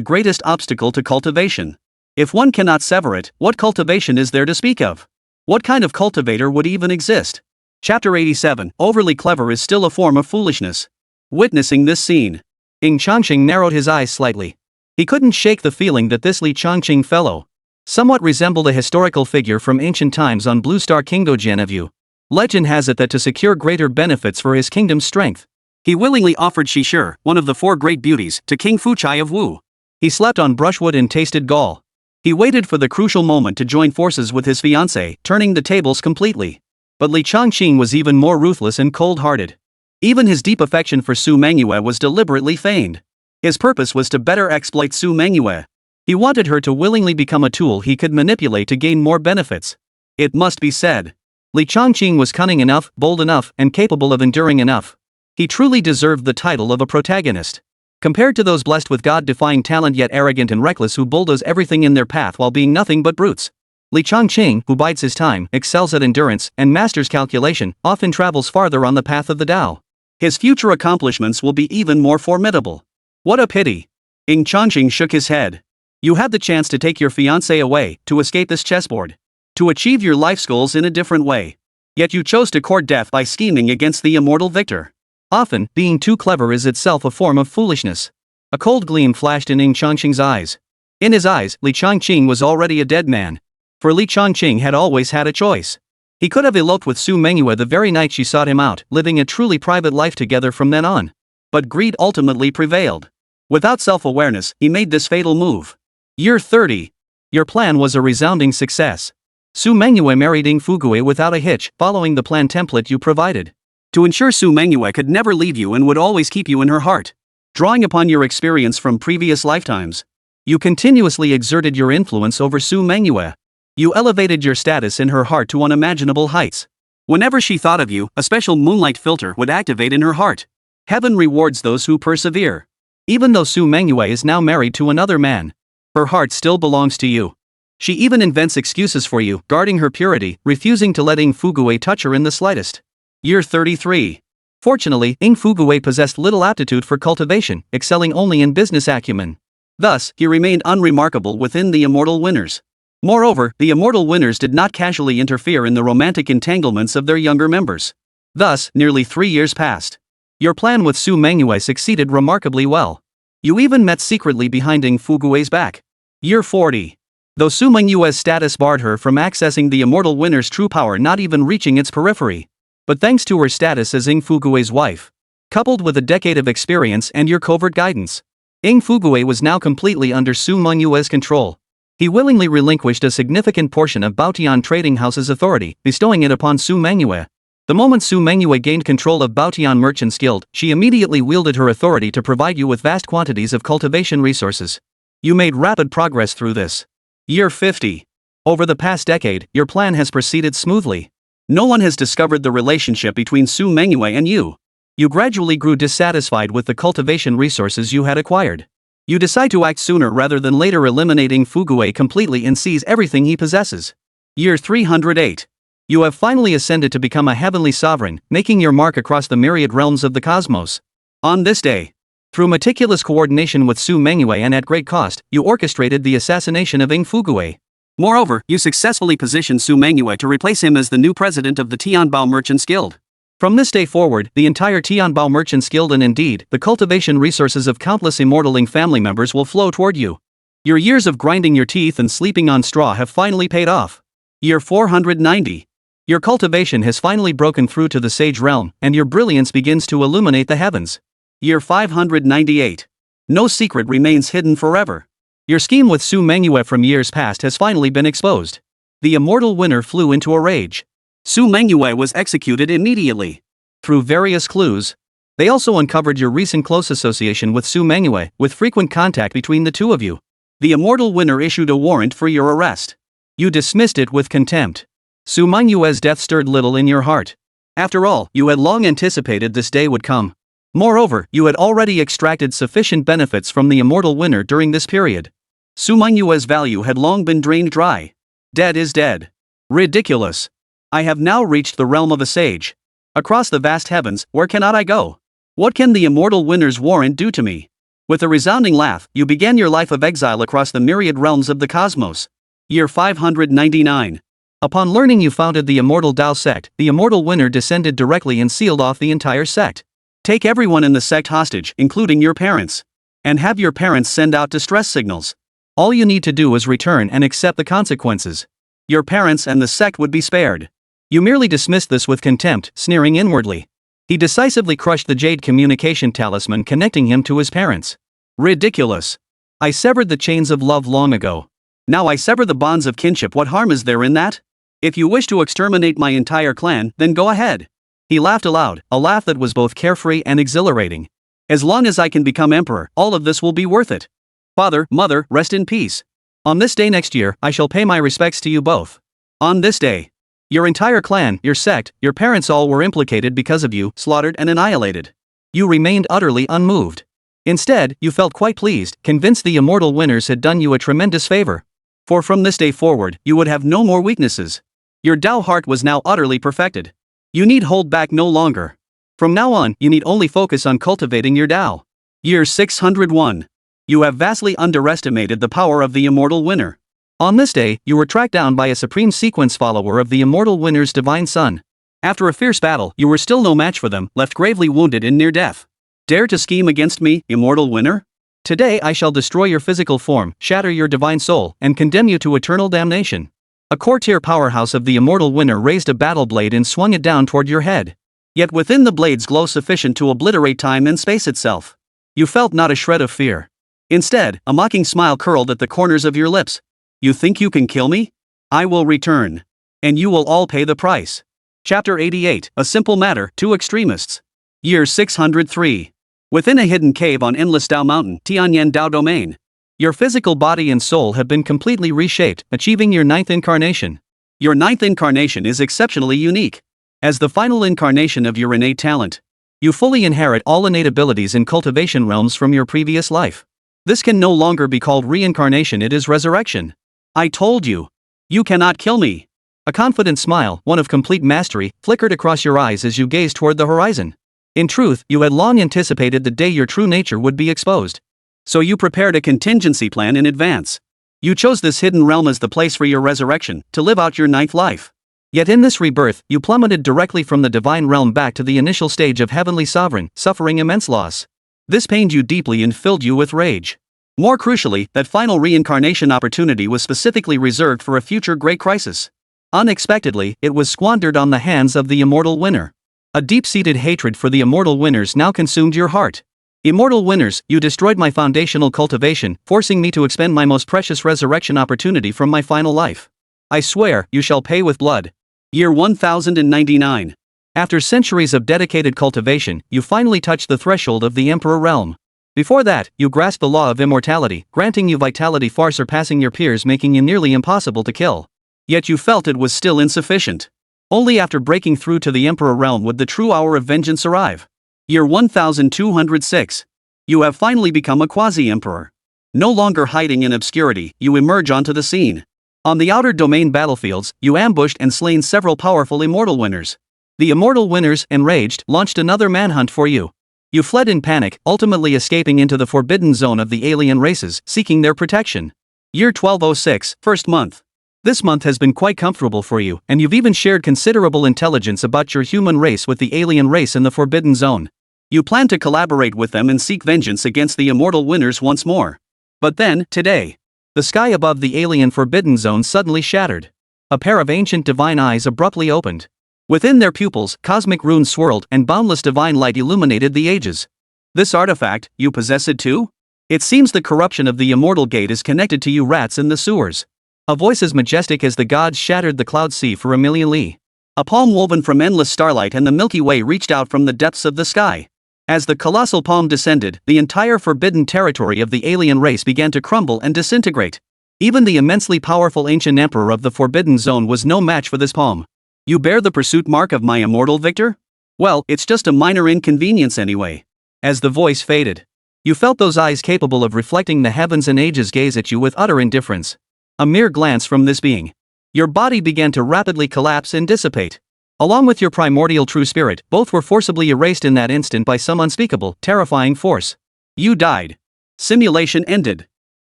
Speaker 1: greatest obstacle to cultivation. If one cannot sever it, what cultivation is there to speak of? What kind of cultivator would even exist? Chapter 87, overly clever is still a form of foolishness. Witnessing this scene, Ying Changsheng narrowed his eyes slightly. He couldn't shake the feeling that this Li Changqing fellow somewhat resembled a historical figure from ancient times on Blue Star Kingdojian of you. Legend has it that to secure greater benefits for his kingdom's strength, he willingly offered Shishir, one of the 4 great beauties, to King Fuchai of Wu. He slept on brushwood and tasted gall. He waited for the crucial moment to join forces with his fiancée, turning the tables completely. But Li Changqing was even more ruthless and cold-hearted. Even his deep affection for Su Manhwa was deliberately feigned. His purpose was to better exploit Su Manhwa. He wanted her to willingly become a tool he could manipulate to gain more benefits. It must be said, Li Changqing was cunning enough, bold enough, and capable of enduring enough. He truly deserved the title of a protagonist. Compared to those blessed with God-defying talent yet arrogant and reckless who bulldoze everything in their path while being nothing but brutes, Li Changqing, who bides his time, excels at endurance, and masters calculation, often travels farther on the path of the Dao. His future accomplishments will be even more formidable. What a pity. Ying Changsheng shook his head. You had the chance to take your fiancé away, to escape this chessboard, to achieve your life's goals in a different way. Yet you chose to court death by scheming against the immortal victor. Often, being too clever is itself a form of foolishness. A cold gleam flashed in Ying Changsheng's eyes. In his eyes, Li Changqing was already a dead man. For Li Changqing had always had a choice. He could have eloped with Su Manhwa the very night she sought him out, living a truly private life together from then on. But greed ultimately prevailed. Without self-awareness, he made this fatal move. Year 30. Your plan was a resounding success. Su Manhwa married Ying Fugui without a hitch, following the plan template you provided. To ensure Su Manhwa could never leave you and would always keep you in her heart. Drawing upon your experience from previous lifetimes,
Speaker 2: You continuously exerted your influence over Su Mengyue. You elevated your status in her heart to unimaginable heights.
Speaker 1: Whenever she thought of you, a special moonlight filter would activate in her heart. Heaven rewards those who persevere.
Speaker 2: Even though Su Mengyue is now married to another man, her heart still belongs to you. She even invents excuses for you, guarding her purity, refusing to let Ying Fugui touch her in the slightest.
Speaker 1: Year 33.
Speaker 2: Fortunately, Ying Fugui possessed little aptitude for cultivation, excelling only in business acumen.
Speaker 1: Thus, he remained unremarkable within the immortal winners. Moreover, the immortal winners did not casually interfere in the romantic entanglements of their younger members. Thus, nearly 3 years passed.
Speaker 2: Your plan with Su Mengyue succeeded remarkably well. You even met secretly behind Ying Fugui's back.
Speaker 1: Year 40.
Speaker 2: Though Su Mengyue's status barred her from accessing the immortal winner's true power, not even reaching its periphery. But thanks to her status as Ying Fugui's wife, coupled with a decade of experience and your covert guidance, Ying Fugui was now completely under Su Mengyue's control. He willingly relinquished a significant portion of Baotian Trading House's authority, bestowing it upon Su Mengyue. The moment Su Mengyue gained control of Baotian Merchants Guild, she immediately wielded her authority to provide you with vast quantities of cultivation resources. You made rapid progress through this.
Speaker 1: Year 50.
Speaker 2: Over the past decade, your plan has proceeded smoothly.
Speaker 1: No one has discovered the relationship between Su Mengyue and you.
Speaker 2: You gradually grew dissatisfied with the cultivation resources you had acquired. You decide to act sooner rather than later, eliminating Fugui completely and seize everything he possesses.
Speaker 1: Year 308.
Speaker 2: You have finally ascended to become a heavenly sovereign, making your mark across the myriad realms of the cosmos.
Speaker 1: On this day,
Speaker 2: through meticulous coordination with Su Mengyue and at great cost, you orchestrated the assassination of Ying Fugui.
Speaker 1: Moreover, you successfully positioned Su Mengyue to replace him as the new president of the Tianbao Merchants Guild.
Speaker 2: From this day forward, the entire Tianbao Merchants Guild and indeed, the cultivation resources of countless immortal Ying family members will flow toward you. Your years of grinding your teeth and sleeping on straw have finally paid off.
Speaker 1: Year 490.
Speaker 2: Your cultivation has finally broken through to the sage realm, and your brilliance begins to illuminate the heavens.
Speaker 1: Year 598. No secret remains hidden forever.
Speaker 2: Your scheme with Su Mengyue from years past has finally been exposed. The immortal winner flew into a rage.
Speaker 1: Su Mengyue was executed immediately.
Speaker 2: Through various clues, they also uncovered your recent close association with Su Mengyue, with frequent contact between the two of you.
Speaker 1: The immortal winner issued a warrant for your arrest.
Speaker 2: You dismissed it with contempt. Su Mengyue's death stirred little in your heart.
Speaker 1: After all, you had long anticipated this day would come.
Speaker 2: Moreover, you had already extracted sufficient benefits from the immortal winner during this period.
Speaker 1: Su Mengyue's value had long been drained dry. Dead is dead.
Speaker 2: Ridiculous.
Speaker 1: I have now reached the realm of a sage. Across the vast heavens, where cannot I go? What can the immortal winner's warrant do to me? With a resounding laugh, you began your life of exile across the myriad realms of the cosmos. Year 599.
Speaker 2: Upon learning you founded the Immortal Dao sect, the immortal winner descended directly and sealed off the entire sect.
Speaker 1: Take everyone in the sect hostage, including your parents. And have your parents send out distress signals.
Speaker 2: All you need to do is return and accept the consequences.
Speaker 1: Your parents and the sect would be spared.
Speaker 2: You merely dismissed this with contempt, sneering inwardly. He decisively crushed the jade communication talisman connecting him to his parents.
Speaker 1: Ridiculous.
Speaker 2: I severed the chains of love long ago.
Speaker 1: Now I sever the bonds of kinship. What harm is there in that? If you wish to exterminate my entire clan, then go ahead.
Speaker 2: He laughed aloud, a laugh that was both carefree and exhilarating.
Speaker 1: As long as I can become emperor, all of this will be worth it. Father, mother, rest in peace.
Speaker 2: On this day next year, I shall pay my respects to you both.
Speaker 1: On this day,
Speaker 2: your entire clan, your sect, your parents all were implicated because of you,
Speaker 1: slaughtered and annihilated.
Speaker 2: You remained utterly unmoved. Instead, you felt quite pleased, convinced the immortal winners had done you a tremendous favor.
Speaker 1: For from this day forward, you would have no more weaknesses. Your Dao heart was now utterly perfected. You need hold back no longer. From now on, you need only focus on cultivating your Dao. Year 601. You have vastly underestimated the power of the immortal winner.
Speaker 2: On this day, you were tracked down by a supreme sequence follower of the immortal winner's divine son.
Speaker 1: After a fierce battle, you were still no match for them, left gravely wounded in near death. Dare to scheme against me, immortal winner?
Speaker 2: Today I shall destroy your physical form, shatter your divine soul, and condemn you to eternal damnation. A courtier powerhouse of the immortal winner raised a battle blade and swung it down toward your head.
Speaker 1: Yet within the blade's glow sufficient to obliterate time and space itself. You felt not a shred of fear. Instead, a mocking smile curled at the corners of your lips. You think you can kill me? I will return. And you will all pay the price. Chapter 88, A Simple Matter, Two Extremists. Year 603. Within a hidden cave on Endless Dao Mountain, Tianyan Dao Domain.
Speaker 2: Your physical body and soul have been completely reshaped, achieving your 9th incarnation.
Speaker 1: Your 9th incarnation is exceptionally unique. As the final incarnation of your innate talent,
Speaker 2: you fully inherit all innate abilities in cultivation realms from your previous life.
Speaker 1: This can no longer be called reincarnation, it is resurrection. I told you. You cannot kill me.
Speaker 2: A confident smile, one of complete mastery, flickered across your eyes as you gazed toward the horizon. In truth, you had long anticipated the day your true nature would be exposed.
Speaker 1: So you prepared a contingency plan in advance. You chose this hidden realm as the place for your resurrection, to live out your 9th life.
Speaker 2: Yet in this rebirth, you plummeted directly from the divine realm back to the initial stage of heavenly sovereign, suffering immense loss.
Speaker 1: This pained you deeply and filled you with rage. More crucially, that final reincarnation opportunity was specifically reserved for a future great crisis. Unexpectedly, it was squandered on the hands of the immortal winner. A deep-seated hatred for the immortal winners now consumed your heart. Immortal winners, you destroyed my foundational cultivation, forcing me to expend my most precious resurrection opportunity from my final life. I swear, you shall pay with blood. Year 1099.
Speaker 2: After centuries of dedicated cultivation, you finally touched the threshold of the Emperor realm. Before that, you grasped the law of immortality, granting you vitality far surpassing your peers, making you nearly impossible to kill.
Speaker 1: Yet you felt it was still insufficient. Only after breaking through to the Emperor realm would the true hour of vengeance arrive. Year 1206. You have finally become a quasi-emperor. No longer hiding in obscurity, you emerge onto the scene. On the outer domain battlefields, you ambushed and slain several powerful immortal winners. The immortal winners, enraged, launched another manhunt for you. You fled in panic, ultimately escaping into the forbidden zone of the alien races, seeking their protection. Year 1206, first month. This month has been quite comfortable for you, and you've even shared considerable intelligence about your human race with the alien race in the Forbidden Zone. You plan to collaborate with them and seek vengeance against the immortal winners once more. But then, today, the sky above the alien Forbidden Zone suddenly shattered. A pair of ancient divine eyes abruptly opened. Within their pupils, cosmic runes swirled and boundless divine light illuminated the ages. This artifact, you possess it too? It seems the corruption of the immortal gate is connected to you rats in the sewers. A voice as majestic as the gods shattered the cloud sea for a million li. A palm woven from endless starlight and the Milky Way reached out from the depths of the sky. As the colossal palm descended, the entire forbidden territory of the alien race began to crumble and disintegrate. Even the immensely powerful ancient emperor of the Forbidden Zone was no match for this palm. You bear the pursuit mark of my immortal victor? Well, it's just a minor inconvenience anyway. As the voice faded, you felt those eyes capable of reflecting the heavens and ages gaze at you with utter indifference. A mere glance from this being. Your body began to rapidly collapse and dissipate. Along with your primordial true spirit, both were forcibly erased in that instant by some unspeakable, terrifying force. You died. Simulation ended.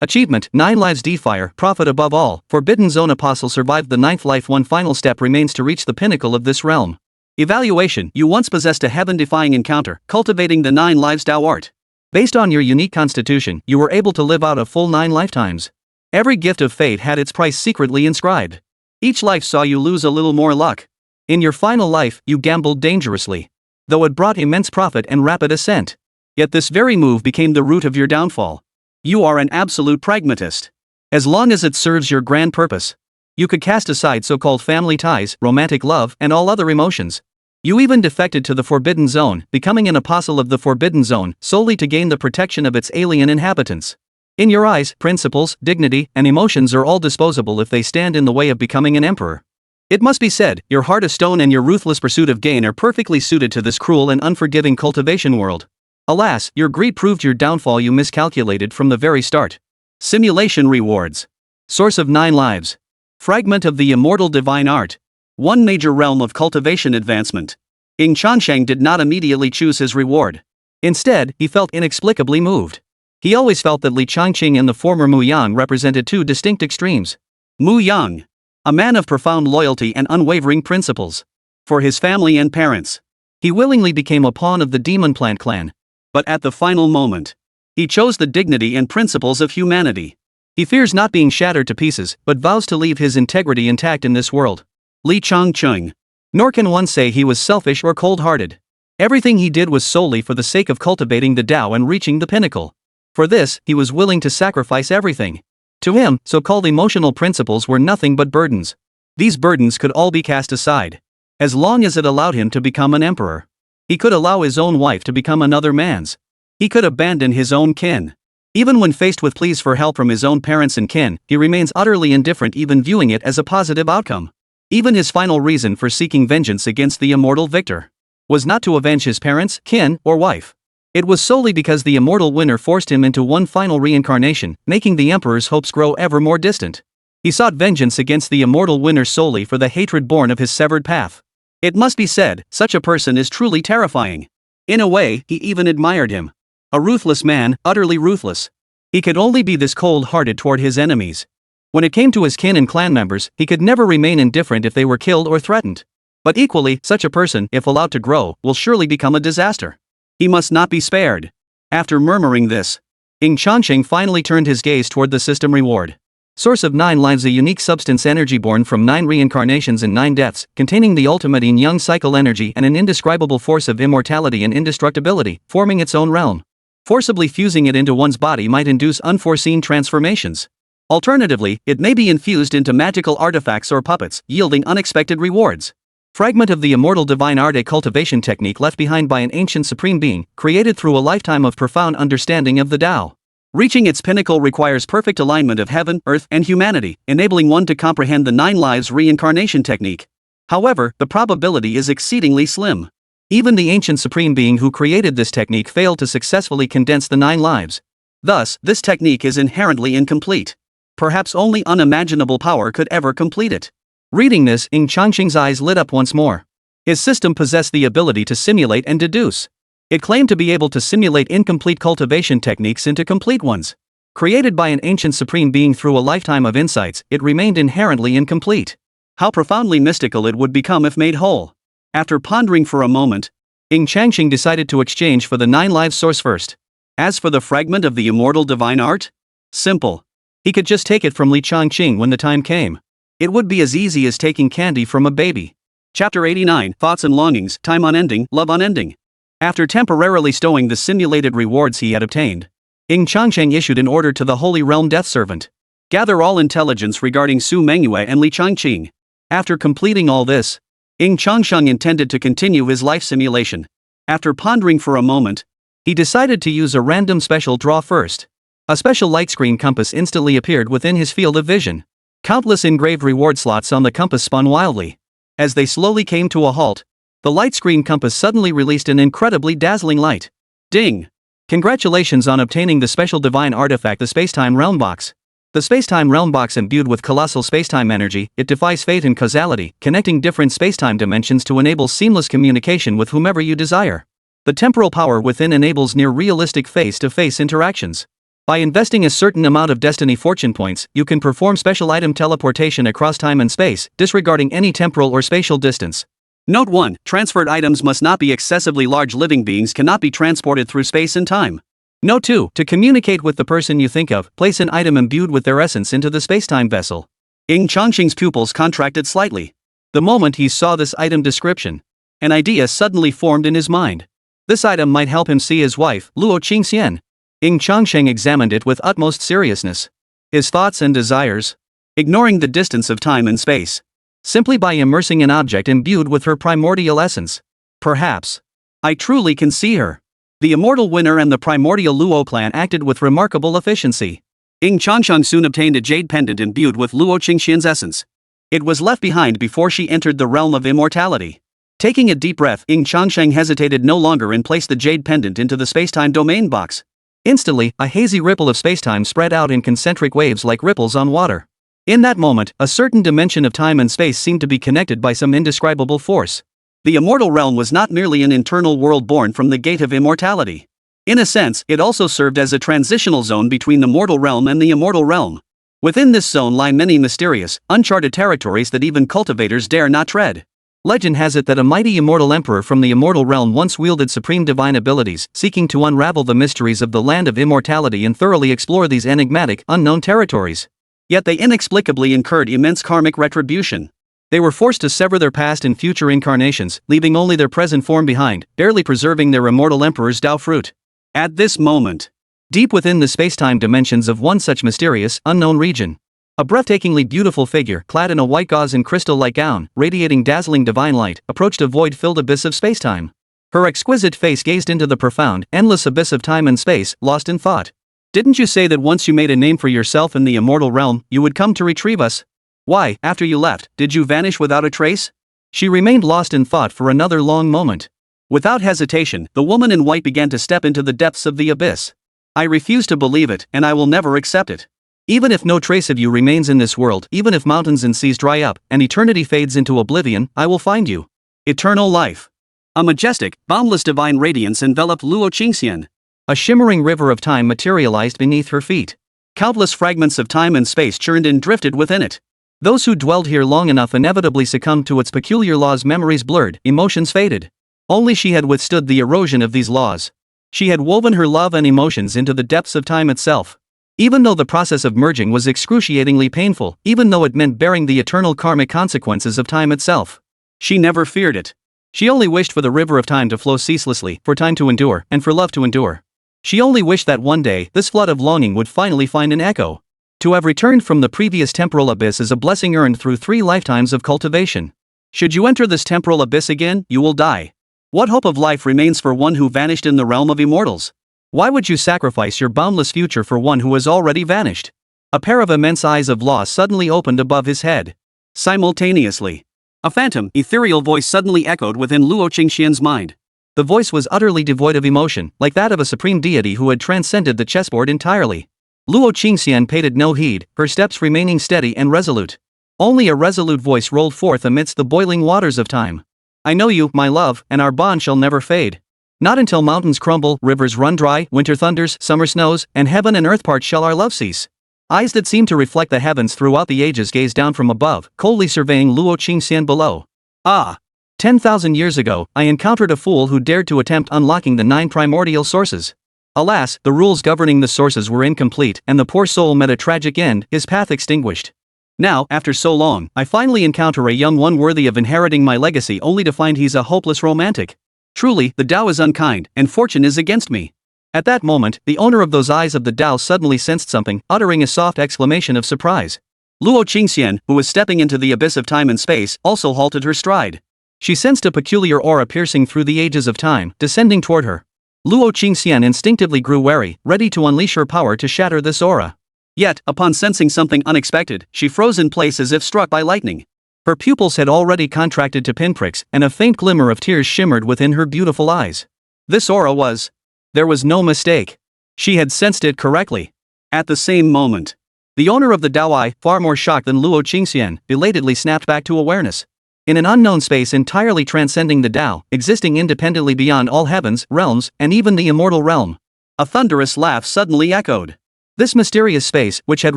Speaker 1: Achievement, 9 lives Fire, prophet above all, Forbidden Zone Apostle survived the 9th life. One final step remains to reach the pinnacle of this realm. Evaluation, you once possessed a heaven-defying encounter, cultivating the 9 lives Dao art. Based on your unique constitution, you were able to live out a full 9 lifetimes. Every gift of fate had its price secretly inscribed. Each life saw you lose a little more luck. In your final life, you gambled dangerously. Though it brought immense profit and rapid ascent. Yet this very move became the root of your downfall. You are an absolute pragmatist. As long as it serves your grand purpose, you could cast aside so-called family ties, romantic love, and all other emotions. You even defected to the Forbidden Zone, becoming an apostle of the Forbidden Zone, solely to gain the protection of its alien inhabitants. In your eyes, principles, dignity, and emotions are all disposable if they stand in the way of becoming an emperor. It must be said, your heart of stone and your ruthless pursuit of gain are perfectly suited to this cruel and unforgiving cultivation world. Alas, your greed proved your downfall. You miscalculated from the very start. Simulation rewards. Source of 9 lives. Fragment of the immortal divine art. One major realm of cultivation advancement. Ying Changsheng did not immediately choose his reward. Instead, he felt inexplicably moved. He always felt that Li Changqing and the former Mu Yang represented two distinct extremes. Mu Yang, a man of profound loyalty and unwavering principles. For his family and parents, he willingly became a pawn of the Demon Plant clan. But at the final moment, he chose the dignity and principles of humanity. He fears not being shattered to pieces, but vows to leave his integrity intact in this world. Li Changqing. Nor can one say he was selfish or cold-hearted. Everything he did was solely for the sake of cultivating the Tao and reaching the pinnacle. For this, he was willing to sacrifice everything. To him, so-called emotional principles were nothing but burdens. These burdens could all be cast aside. As long as it allowed him to become an emperor. He could allow his own wife to become another man's. He could abandon his own kin.
Speaker 2: Even when faced with pleas for help from his own parents and kin, he remains utterly indifferent, even viewing it as a positive outcome. Even his final reason for seeking vengeance against the immortal victor was not to avenge his parents, kin, or wife. It was solely because the immortal winner forced him into one final reincarnation, making the emperor's hopes grow ever more distant. He sought vengeance against the immortal winner solely for the hatred born of his severed path. It must be said, such a person is truly terrifying. In a way, he even admired him. A ruthless man, utterly ruthless. He could only be this cold-hearted toward his enemies. When it came to his kin and clan members, he could never remain indifferent if they were killed or threatened. But equally, such a person, if allowed to grow, will surely become a disaster. He must not be spared. After murmuring this, Ying Changsheng finally turned his gaze toward the system reward. Source of 9 lives, a unique substance energy born from 9 reincarnations and 9 deaths, containing the ultimate yin-yang cycle energy and an indescribable force of immortality and indestructibility, forming its own realm. Forcibly fusing it into one's body might induce unforeseen transformations. Alternatively, it may be infused into magical artifacts or puppets, yielding unexpected rewards. Fragment of the immortal divine art, a cultivation technique left behind by an ancient supreme being, created through a lifetime of profound understanding of the Tao. Reaching its pinnacle requires perfect alignment of heaven, earth, and humanity, enabling one to comprehend the 9 lives reincarnation technique. However, the probability is exceedingly slim. Even the ancient supreme being who created this technique failed to successfully condense the 9 lives. Thus, this technique is inherently incomplete. Perhaps only unimaginable power could ever complete it. Reading this, Ying Changsheng's eyes lit up once more. His system possessed the ability to simulate and deduce. It claimed to be able to simulate incomplete cultivation techniques into complete ones. Created by an ancient supreme being through a lifetime of insights, it remained inherently incomplete. How profoundly mystical it would become if made whole. After pondering for a moment, Ying Changsheng decided to exchange for the 9 lives source first. As for the fragment of the immortal divine art? Simple. He could just take it from Li Changqing when the time came. It would be as easy as taking candy from a baby. Chapter 89, Thoughts and Longings, Time Unending, Love Unending. After temporarily stowing the simulated rewards he had obtained, Ying Changsheng issued an order to the Holy Realm Death Servant. Gather all intelligence regarding Su Mengyue and Li Changqing. After completing all this, Ying Changsheng intended to continue his life simulation. After pondering for a moment, he decided to use a random special draw first. A special light screen compass instantly appeared within his field of vision. Countless engraved reward slots on the compass spun wildly. As they slowly came to a halt, the light screen compass suddenly released an incredibly dazzling light. Ding! Congratulations on obtaining the special divine artifact, the Spacetime Realm Box. The Spacetime Realm Box, imbued with colossal spacetime energy, it defies fate and causality, connecting different spacetime dimensions to enable seamless communication with whomever you desire. The temporal power within enables near-realistic face-to-face interactions. By investing a certain amount of destiny fortune points, you can perform special item teleportation across time and space, disregarding any temporal or spatial distance. Note 1. Transferred items must not be excessively large. Living beings cannot be transported through space and time. Note 2. To communicate with the person you think of, place an item imbued with their essence into the spacetime vessel. Ying Changsheng's pupils contracted slightly. The moment he saw this item description, an idea suddenly formed in his mind. This item might help him see his wife, Luo Qingxian. Ying Changsheng examined it with utmost seriousness. His thoughts and desires, ignoring the distance of time and space, simply by immersing an object imbued with her primordial essence. Perhaps I truly can see her. The immortal winner and the primordial Luo clan acted with remarkable efficiency. Ying Changsheng soon obtained a jade pendant imbued with Luo Qingxian's essence. It was left behind before she entered the realm of immortality. Taking a deep breath, Ying Changsheng hesitated no longer and placed the jade pendant into the spacetime domain box. Instantly, a hazy ripple of spacetime spread out in concentric waves like ripples on water. In that moment, a certain dimension of time and space seemed to be connected by some indescribable force. The immortal realm was not merely an internal world born from the gate of immortality. In a sense, it also served as a transitional zone between the mortal realm and the immortal realm. Within this zone lie many mysterious, uncharted territories that even cultivators dare not tread. Legend has it that a mighty immortal emperor from the immortal realm once wielded supreme divine abilities, seeking to unravel the mysteries of the land of immortality and thoroughly explore these enigmatic, unknown territories. Yet they inexplicably incurred immense karmic retribution. They were forced to sever their past and future incarnations, leaving only their present form behind, barely preserving their immortal emperor's Tao fruit. At this moment, deep within the spacetime dimensions of one such mysterious, unknown region, a breathtakingly beautiful figure, clad in a white gauze and crystal-like gown, radiating dazzling divine light, approached a void-filled abyss of spacetime. Her exquisite face gazed into the profound, endless abyss of time and space, lost in thought. Didn't you say that once you made a name for yourself in the immortal realm, you would come to retrieve us? Why, after you left, did you vanish without a trace? She remained lost in thought for another long moment. Without hesitation, the woman in white began to step into the depths of the abyss. I refuse to believe it, and I will never accept it. Even if no trace of you remains in this world, even if mountains and seas dry up, and eternity fades into oblivion, I will find you. Eternal life.
Speaker 1: A majestic, boundless divine radiance enveloped Luo Qingxian.
Speaker 2: A shimmering river of time materialized beneath her feet.
Speaker 1: Countless fragments of time and space churned and drifted within it.
Speaker 2: Those who dwelled here long enough inevitably succumbed to its peculiar laws. Memories blurred, emotions faded. Only she had withstood the erosion of these laws. She had woven her love and emotions into the depths of time itself. Even though the process of merging was excruciatingly painful, even though it meant bearing the eternal karmic consequences of time itself,
Speaker 1: she never feared it.
Speaker 2: She only wished for the river of time to flow ceaselessly, for time to endure, and for love to endure. She only wished that one day, this flood of longing would finally find an echo. To have returned from the previous temporal abyss is a blessing earned through 3 lifetimes of cultivation. Should you enter this temporal abyss again, you will die. What hope of life remains for one who vanished in the realm of immortals? Why would you sacrifice your boundless future for one who has already vanished? A pair of immense eyes of law suddenly opened above his head.
Speaker 1: Simultaneously, a phantom, ethereal voice suddenly echoed within Luo Qingxian's mind.
Speaker 2: The voice was utterly devoid of emotion, like that of a supreme deity who had transcended the chessboard entirely. Luo Qingxian paid no heed, her steps remaining steady and resolute. Only a resolute voice rolled forth amidst the boiling waters of time. I know you, my love, and our bond shall never fade. Not until mountains crumble, rivers run dry, winter thunders, summer snows, and heaven and earth part shall our love cease. Eyes that seemed to reflect the heavens throughout the ages gazed down from above, coldly surveying Luo Qingxian below. Ah! 10,000 years ago, I encountered a fool who dared to attempt unlocking the 9 primordial sources. Alas, the rules governing the sources were incomplete, and the poor soul met a tragic end, his path extinguished. Now, after so long, I finally encounter a young one worthy of inheriting my legacy only to find he's a hopeless romantic. Truly, the Tao is unkind, and fortune is against me. At that moment, the owner of those eyes of the Tao suddenly sensed something, uttering a soft exclamation of surprise. Luo Qingxian, who was stepping into the abyss of time and space, also halted her stride. She sensed a peculiar aura piercing through the ages of time, descending toward her. Luo Qingxian instinctively grew wary, ready to unleash her power to shatter this aura. Yet, upon sensing something unexpected, she froze in place as if struck by lightning. Her pupils had already contracted to pinpricks, and a faint glimmer of tears shimmered within her beautiful eyes. This aura was. There was no mistake. She had sensed it correctly. At the same moment, the owner of the Dao Eye, far more shocked than Luo Qingxian, belatedly snapped back to awareness. In an unknown space entirely transcending the Tao, existing independently beyond all heavens, realms, and even the immortal realm, a thunderous laugh suddenly echoed. This mysterious space, which had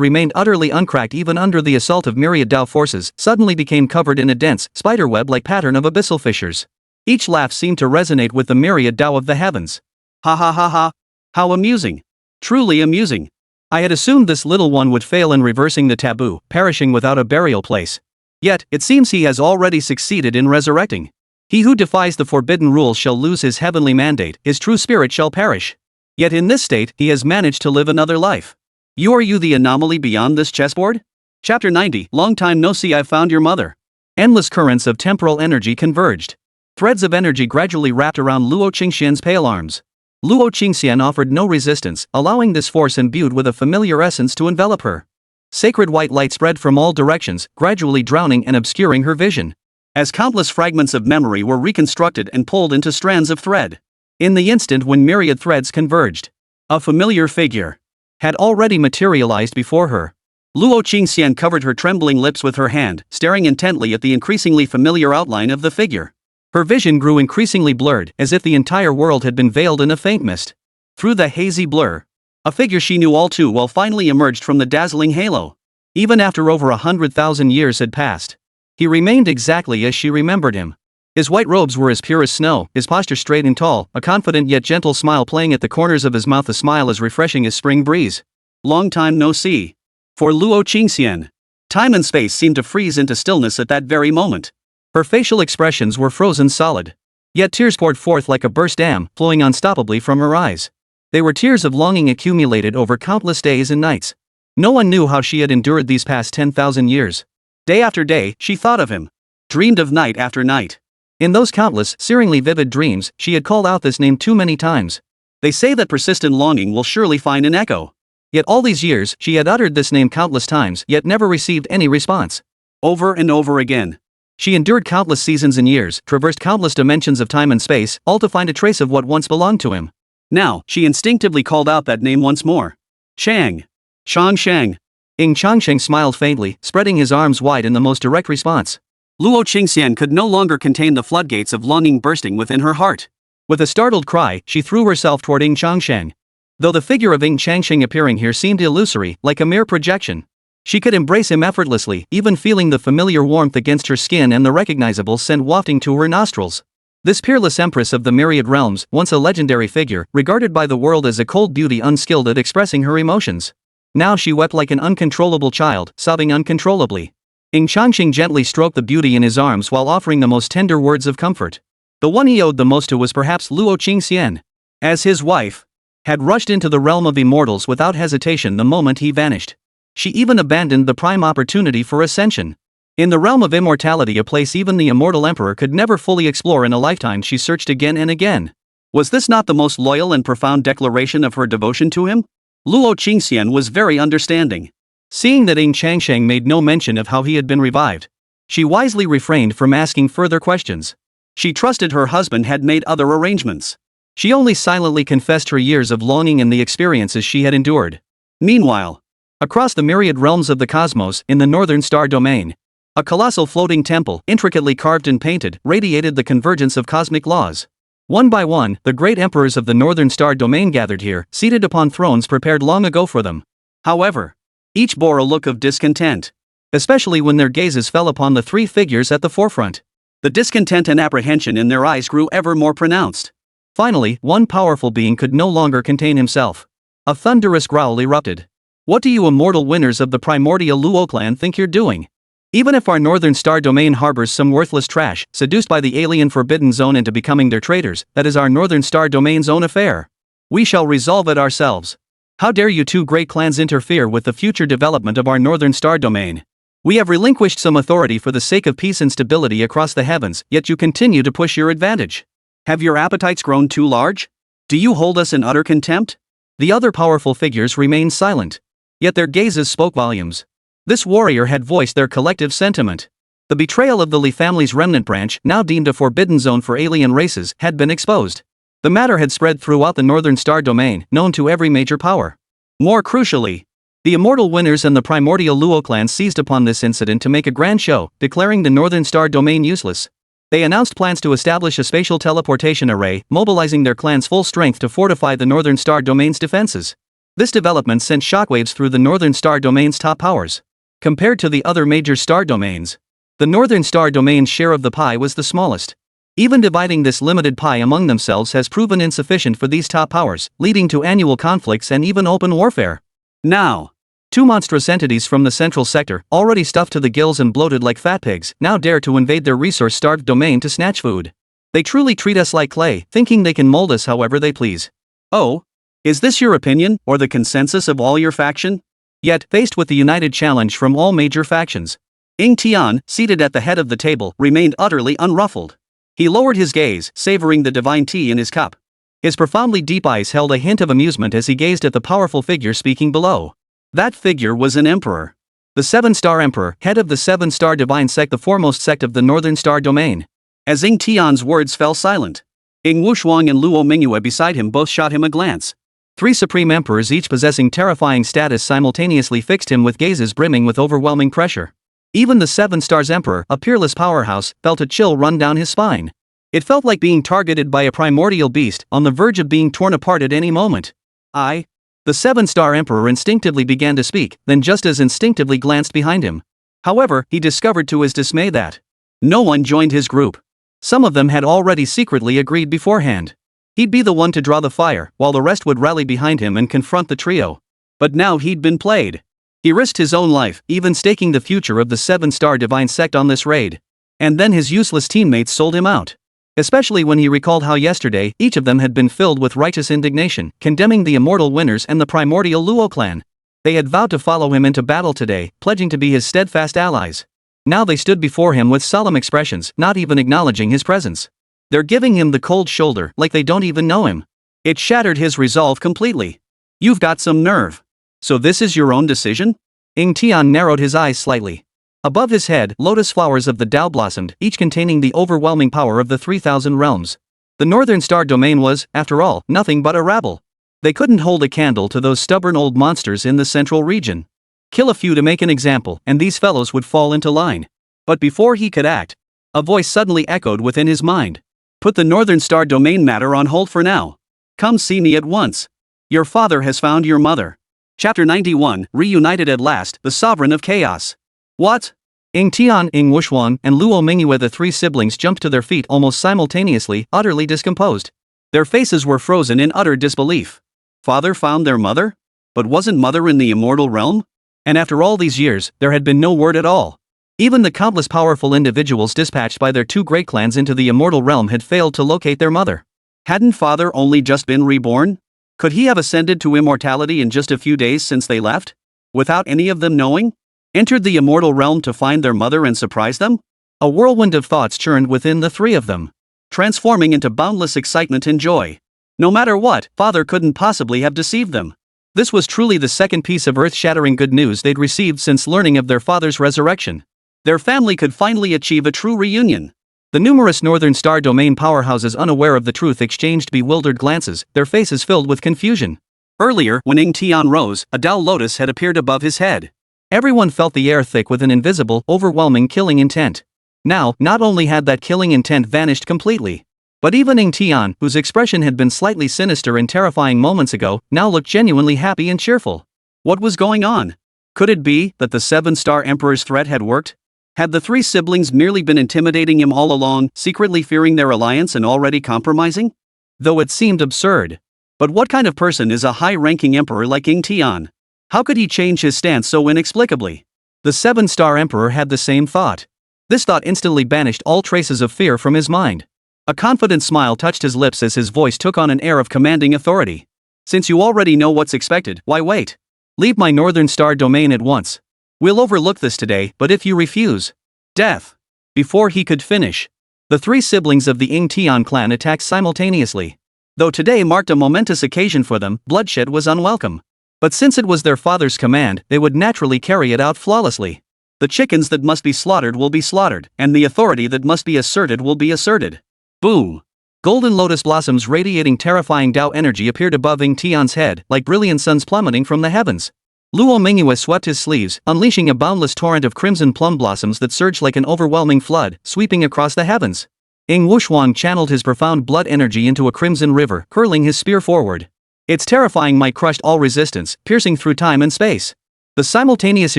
Speaker 2: remained utterly uncracked even under the assault of myriad Tao forces, suddenly became covered in a dense, spiderweb-like pattern of abyssal fissures. Each laugh seemed to resonate with the myriad Tao of the heavens. Ha ha ha ha! How amusing! Truly amusing! I had assumed this little one would fail in reversing the taboo, perishing without a burial place. Yet, it seems he has already succeeded in resurrecting. He who defies the forbidden rules shall lose his heavenly mandate, his true spirit shall perish. Yet in this state, he has managed to live another life. Are you the anomaly beyond this chessboard? Chapter 90, Long time no see, I've found your mother. Endless currents of temporal energy converged. Threads of energy gradually wrapped around Luo Qingxian's pale arms. Luo Qingxian offered no resistance, allowing this force imbued with a familiar essence to envelop her. Sacred white light spread from all directions, gradually drowning and obscuring her vision. As countless fragments of memory were reconstructed and pulled into strands of thread. In the instant when myriad threads converged, a familiar figure had already materialized before her. Luo Qingxian covered her trembling lips with her hand, staring intently at the increasingly familiar outline of the figure. Her vision grew increasingly blurred, as if the entire world had been veiled in a faint mist. Through the hazy blur, a figure she knew all too well finally emerged from the dazzling halo. Even after over 100,000 years had passed, he remained exactly as she remembered him. His white robes were as pure as snow, his posture straight and tall, a confident yet gentle smile playing at the corners of his mouth, a smile as refreshing as spring breeze. Long time no see. For Luo Qingxian, time and space seemed to freeze into stillness at that very moment. Her facial expressions were frozen solid. Yet tears poured forth like a burst dam, flowing unstoppably from her eyes. They were tears of longing accumulated over countless days and nights. No one knew how she had endured these past 10,000 years. Day after day, she thought of him. Dreamed of night after night. In those countless, searingly vivid dreams, she had called out this name too many times. They say that persistent longing will surely find an echo. Yet all these years, she had uttered this name countless times yet never received any response.
Speaker 1: Over and over again.
Speaker 2: She endured countless seasons and years, traversed countless dimensions of time and space, all to find a trace of what once belonged to him.
Speaker 1: Now, she instinctively called out that name once more. Chang. Changsheng.
Speaker 2: Ying Changsheng smiled faintly, spreading his arms wide in the most direct response.
Speaker 1: Luo Qingxian could no longer contain the floodgates of longing bursting within her heart.
Speaker 2: With a startled cry, she threw herself toward Ying Changsheng. Though the figure of Ying Changsheng appearing here seemed illusory, like a mere projection, she could embrace him effortlessly, even feeling the familiar warmth against her skin and the recognizable scent wafting to her nostrils. This peerless empress of the myriad realms, once a legendary figure, regarded by the world as a cold beauty unskilled at expressing her emotions. Now she wept like an uncontrollable child, sobbing uncontrollably. Ying Changsheng gently stroked the beauty in his arms while offering the most tender words of comfort. The one he owed the most to was perhaps Luo Qingxian. As his wife, had rushed into the realm of immortals without hesitation the moment he vanished. She even abandoned the prime opportunity for ascension. In the realm of immortality, a place even the immortal emperor could never fully explore in a lifetime, she searched again and again.
Speaker 1: Was this not the most loyal and profound declaration of her devotion to him? Luo Qingxian was very understanding.
Speaker 2: Seeing that Ying Changsheng made no mention of how he had been revived, she wisely refrained from asking further questions.
Speaker 1: She trusted her husband had made other arrangements.
Speaker 2: She only silently confessed her years of longing and the experiences she had endured.
Speaker 1: Meanwhile,
Speaker 2: across the myriad realms of the cosmos, in the northern star domain, a colossal floating temple, intricately carved and painted, radiated the convergence of cosmic laws. One by one, the great emperors of the northern star domain gathered here, seated upon thrones prepared long ago for them.
Speaker 1: However, each bore a look of discontent.
Speaker 2: Especially when their gazes fell upon the three figures at the forefront.
Speaker 1: The discontent and apprehension in their eyes grew ever more pronounced.
Speaker 2: Finally, one powerful being could no longer contain himself. A thunderous growl erupted. What do you immortal winners of the primordial Luo clan think you're doing? Even if our northern star domain harbors some worthless trash, seduced by the alien forbidden zone into becoming their traders, that is our northern star domain's own affair. We shall resolve it ourselves. How dare you two great clans interfere with the future development of our northern star domain? We have relinquished some authority for the sake of peace and stability across the heavens, yet you continue to push your advantage.
Speaker 1: Have your appetites grown too large? Do you hold us in utter contempt?
Speaker 2: The other powerful figures remained silent. Yet their gazes spoke volumes. This warrior had voiced their collective sentiment. The betrayal of the Li family's remnant branch, now deemed a forbidden zone for alien races, had been exposed. The matter had spread throughout the northern star domain, known to every major power. More crucially, the immortal winners and the primordial Luo clan seized upon this incident to make a grand show, declaring the northern star domain useless. They announced plans to establish a spatial teleportation array, mobilizing their clan's full strength to fortify the northern star domain's defenses. This development sent shockwaves through the northern star domain's top powers. Compared to the other major star domains, the northern star domain's share of the pie was the smallest. Even dividing this limited pie among themselves has proven insufficient for these top powers, leading to annual conflicts and even open warfare.
Speaker 1: Now,
Speaker 2: two monstrous entities from the central sector, already stuffed to the gills and bloated like fat pigs, now dare to invade their resource-starved domain to snatch food. They truly treat us like clay, thinking they can mold us however they please.
Speaker 1: Oh? Is this your opinion, or the consensus of all your faction?
Speaker 2: Yet, faced with the united challenge from all major factions,
Speaker 1: Ying Tian, seated at the head of the table, remained utterly unruffled. He lowered his gaze, savoring the divine tea in his cup. His profoundly deep eyes held a hint of amusement as he gazed at the powerful figure speaking below. That figure was an emperor. The seven-star emperor, head of the seven-star divine sect, the foremost sect of the northern star domain. As Ying Tian's words fell silent, Ying Wushuang and Luo Mingyue beside him both shot him a glance.
Speaker 2: Three supreme emperors, each possessing terrifying status, simultaneously fixed him with gazes brimming with overwhelming pressure. Even the Seven Stars Emperor, a peerless powerhouse, felt a chill run down his spine. It felt like being targeted by a primordial beast, on the verge of being torn apart at any moment. The Seven-Star Emperor instinctively began to speak, then just as instinctively glanced behind him. However, he discovered to his dismay that no one joined his group. Some of them had already secretly agreed beforehand. He'd be the one to draw the fire, while the rest would rally behind him and confront the trio. But now he'd been played. He risked his own life, even staking the future of the seven-star divine sect on this raid. And then his useless teammates sold him out. Especially when he recalled how yesterday, each of them had been filled with righteous indignation, condemning the immortal winners and the primordial Luo clan. They had vowed to follow him into battle today, pledging to be his steadfast allies. Now they stood before him with solemn expressions, not even acknowledging his presence. They're giving him the cold shoulder, like they don't even know him. It shattered his resolve completely. You've got some nerve. So this is your own decision? Ying Tian narrowed his eyes slightly. Above his head, lotus flowers of the Dao blossomed, each containing the overwhelming power of the 3,000 realms. The Northern Star domain was, after all, nothing but a rabble. They couldn't hold a candle to those stubborn old monsters in the central region. Kill a few to make an example, and these fellows would fall into line. But before he could act, a voice suddenly echoed within his mind. Put the Northern Star domain matter on hold for now. Come see me at once. Your father has found your mother. Chapter 91, Reunited at Last, the Sovereign of Chaos. What? Ying Tian, Ying Wuxuan, and Luo Qingxian, the three siblings, jumped to their feet almost simultaneously, utterly discomposed. Their faces were frozen in utter disbelief. Father found their mother? But wasn't mother in the immortal realm? And after all these years, there had been no word at all. Even the countless powerful individuals dispatched by their two great clans into the immortal realm had failed to locate their mother. Hadn't father only just been reborn? Could he have ascended to immortality in just a few days since they left? Without any of them knowing? Entered the immortal realm to find their mother and surprise them? A whirlwind of thoughts churned within the three of them, transforming into boundless excitement and joy. No matter what, father couldn't possibly have deceived them. This was truly the second piece of earth-shattering good news they'd received since learning of their father's resurrection. Their family could finally achieve a true reunion. The numerous Northern Star domain powerhouses, unaware of the truth, exchanged bewildered glances, their faces filled with confusion. Earlier, when Ying Tian rose, a Dao lotus had appeared above his head. Everyone felt the air thick with an invisible, overwhelming killing intent. Now, not only had that killing intent vanished completely, but even Ying Tian, whose expression had been slightly sinister and terrifying moments ago, now looked genuinely happy and cheerful. What was going on? Could it be that the Seven-Star Emperor's threat had worked? Had the three siblings merely been intimidating him all along, secretly fearing their alliance and already compromising? Though it seemed absurd. But what kind of person is a high-ranking emperor like Ying Tian? How could he change his stance so inexplicably? The Seven-Star Emperor had the same thought. This thought instantly banished all traces of fear from his mind. A confident smile touched his lips as his voice took on an air of commanding authority. Since you already know what's expected, why wait? Leave my Northern Star domain at once. We'll overlook this today, but if you refuse, death. Before he could finish, the three siblings of the Ying Tian clan attacked simultaneously. Though today marked a momentous occasion for them, bloodshed was unwelcome. But since it was their father's command, they would naturally carry it out flawlessly. The chickens that must be slaughtered will be slaughtered, and the authority that must be asserted will be asserted. Boom! Golden lotus blossoms radiating terrifying Dao energy appeared above Ying Tian's head, like brilliant suns plummeting from the heavens. Luo Qingxian swept his sleeves, unleashing a boundless torrent of crimson plum blossoms that surged like an overwhelming flood, sweeping across the heavens. Ying Wuxuan channeled his profound blood energy into a crimson river, hurling his spear forward. Its terrifying might crushed all resistance, piercing through time and space. The simultaneous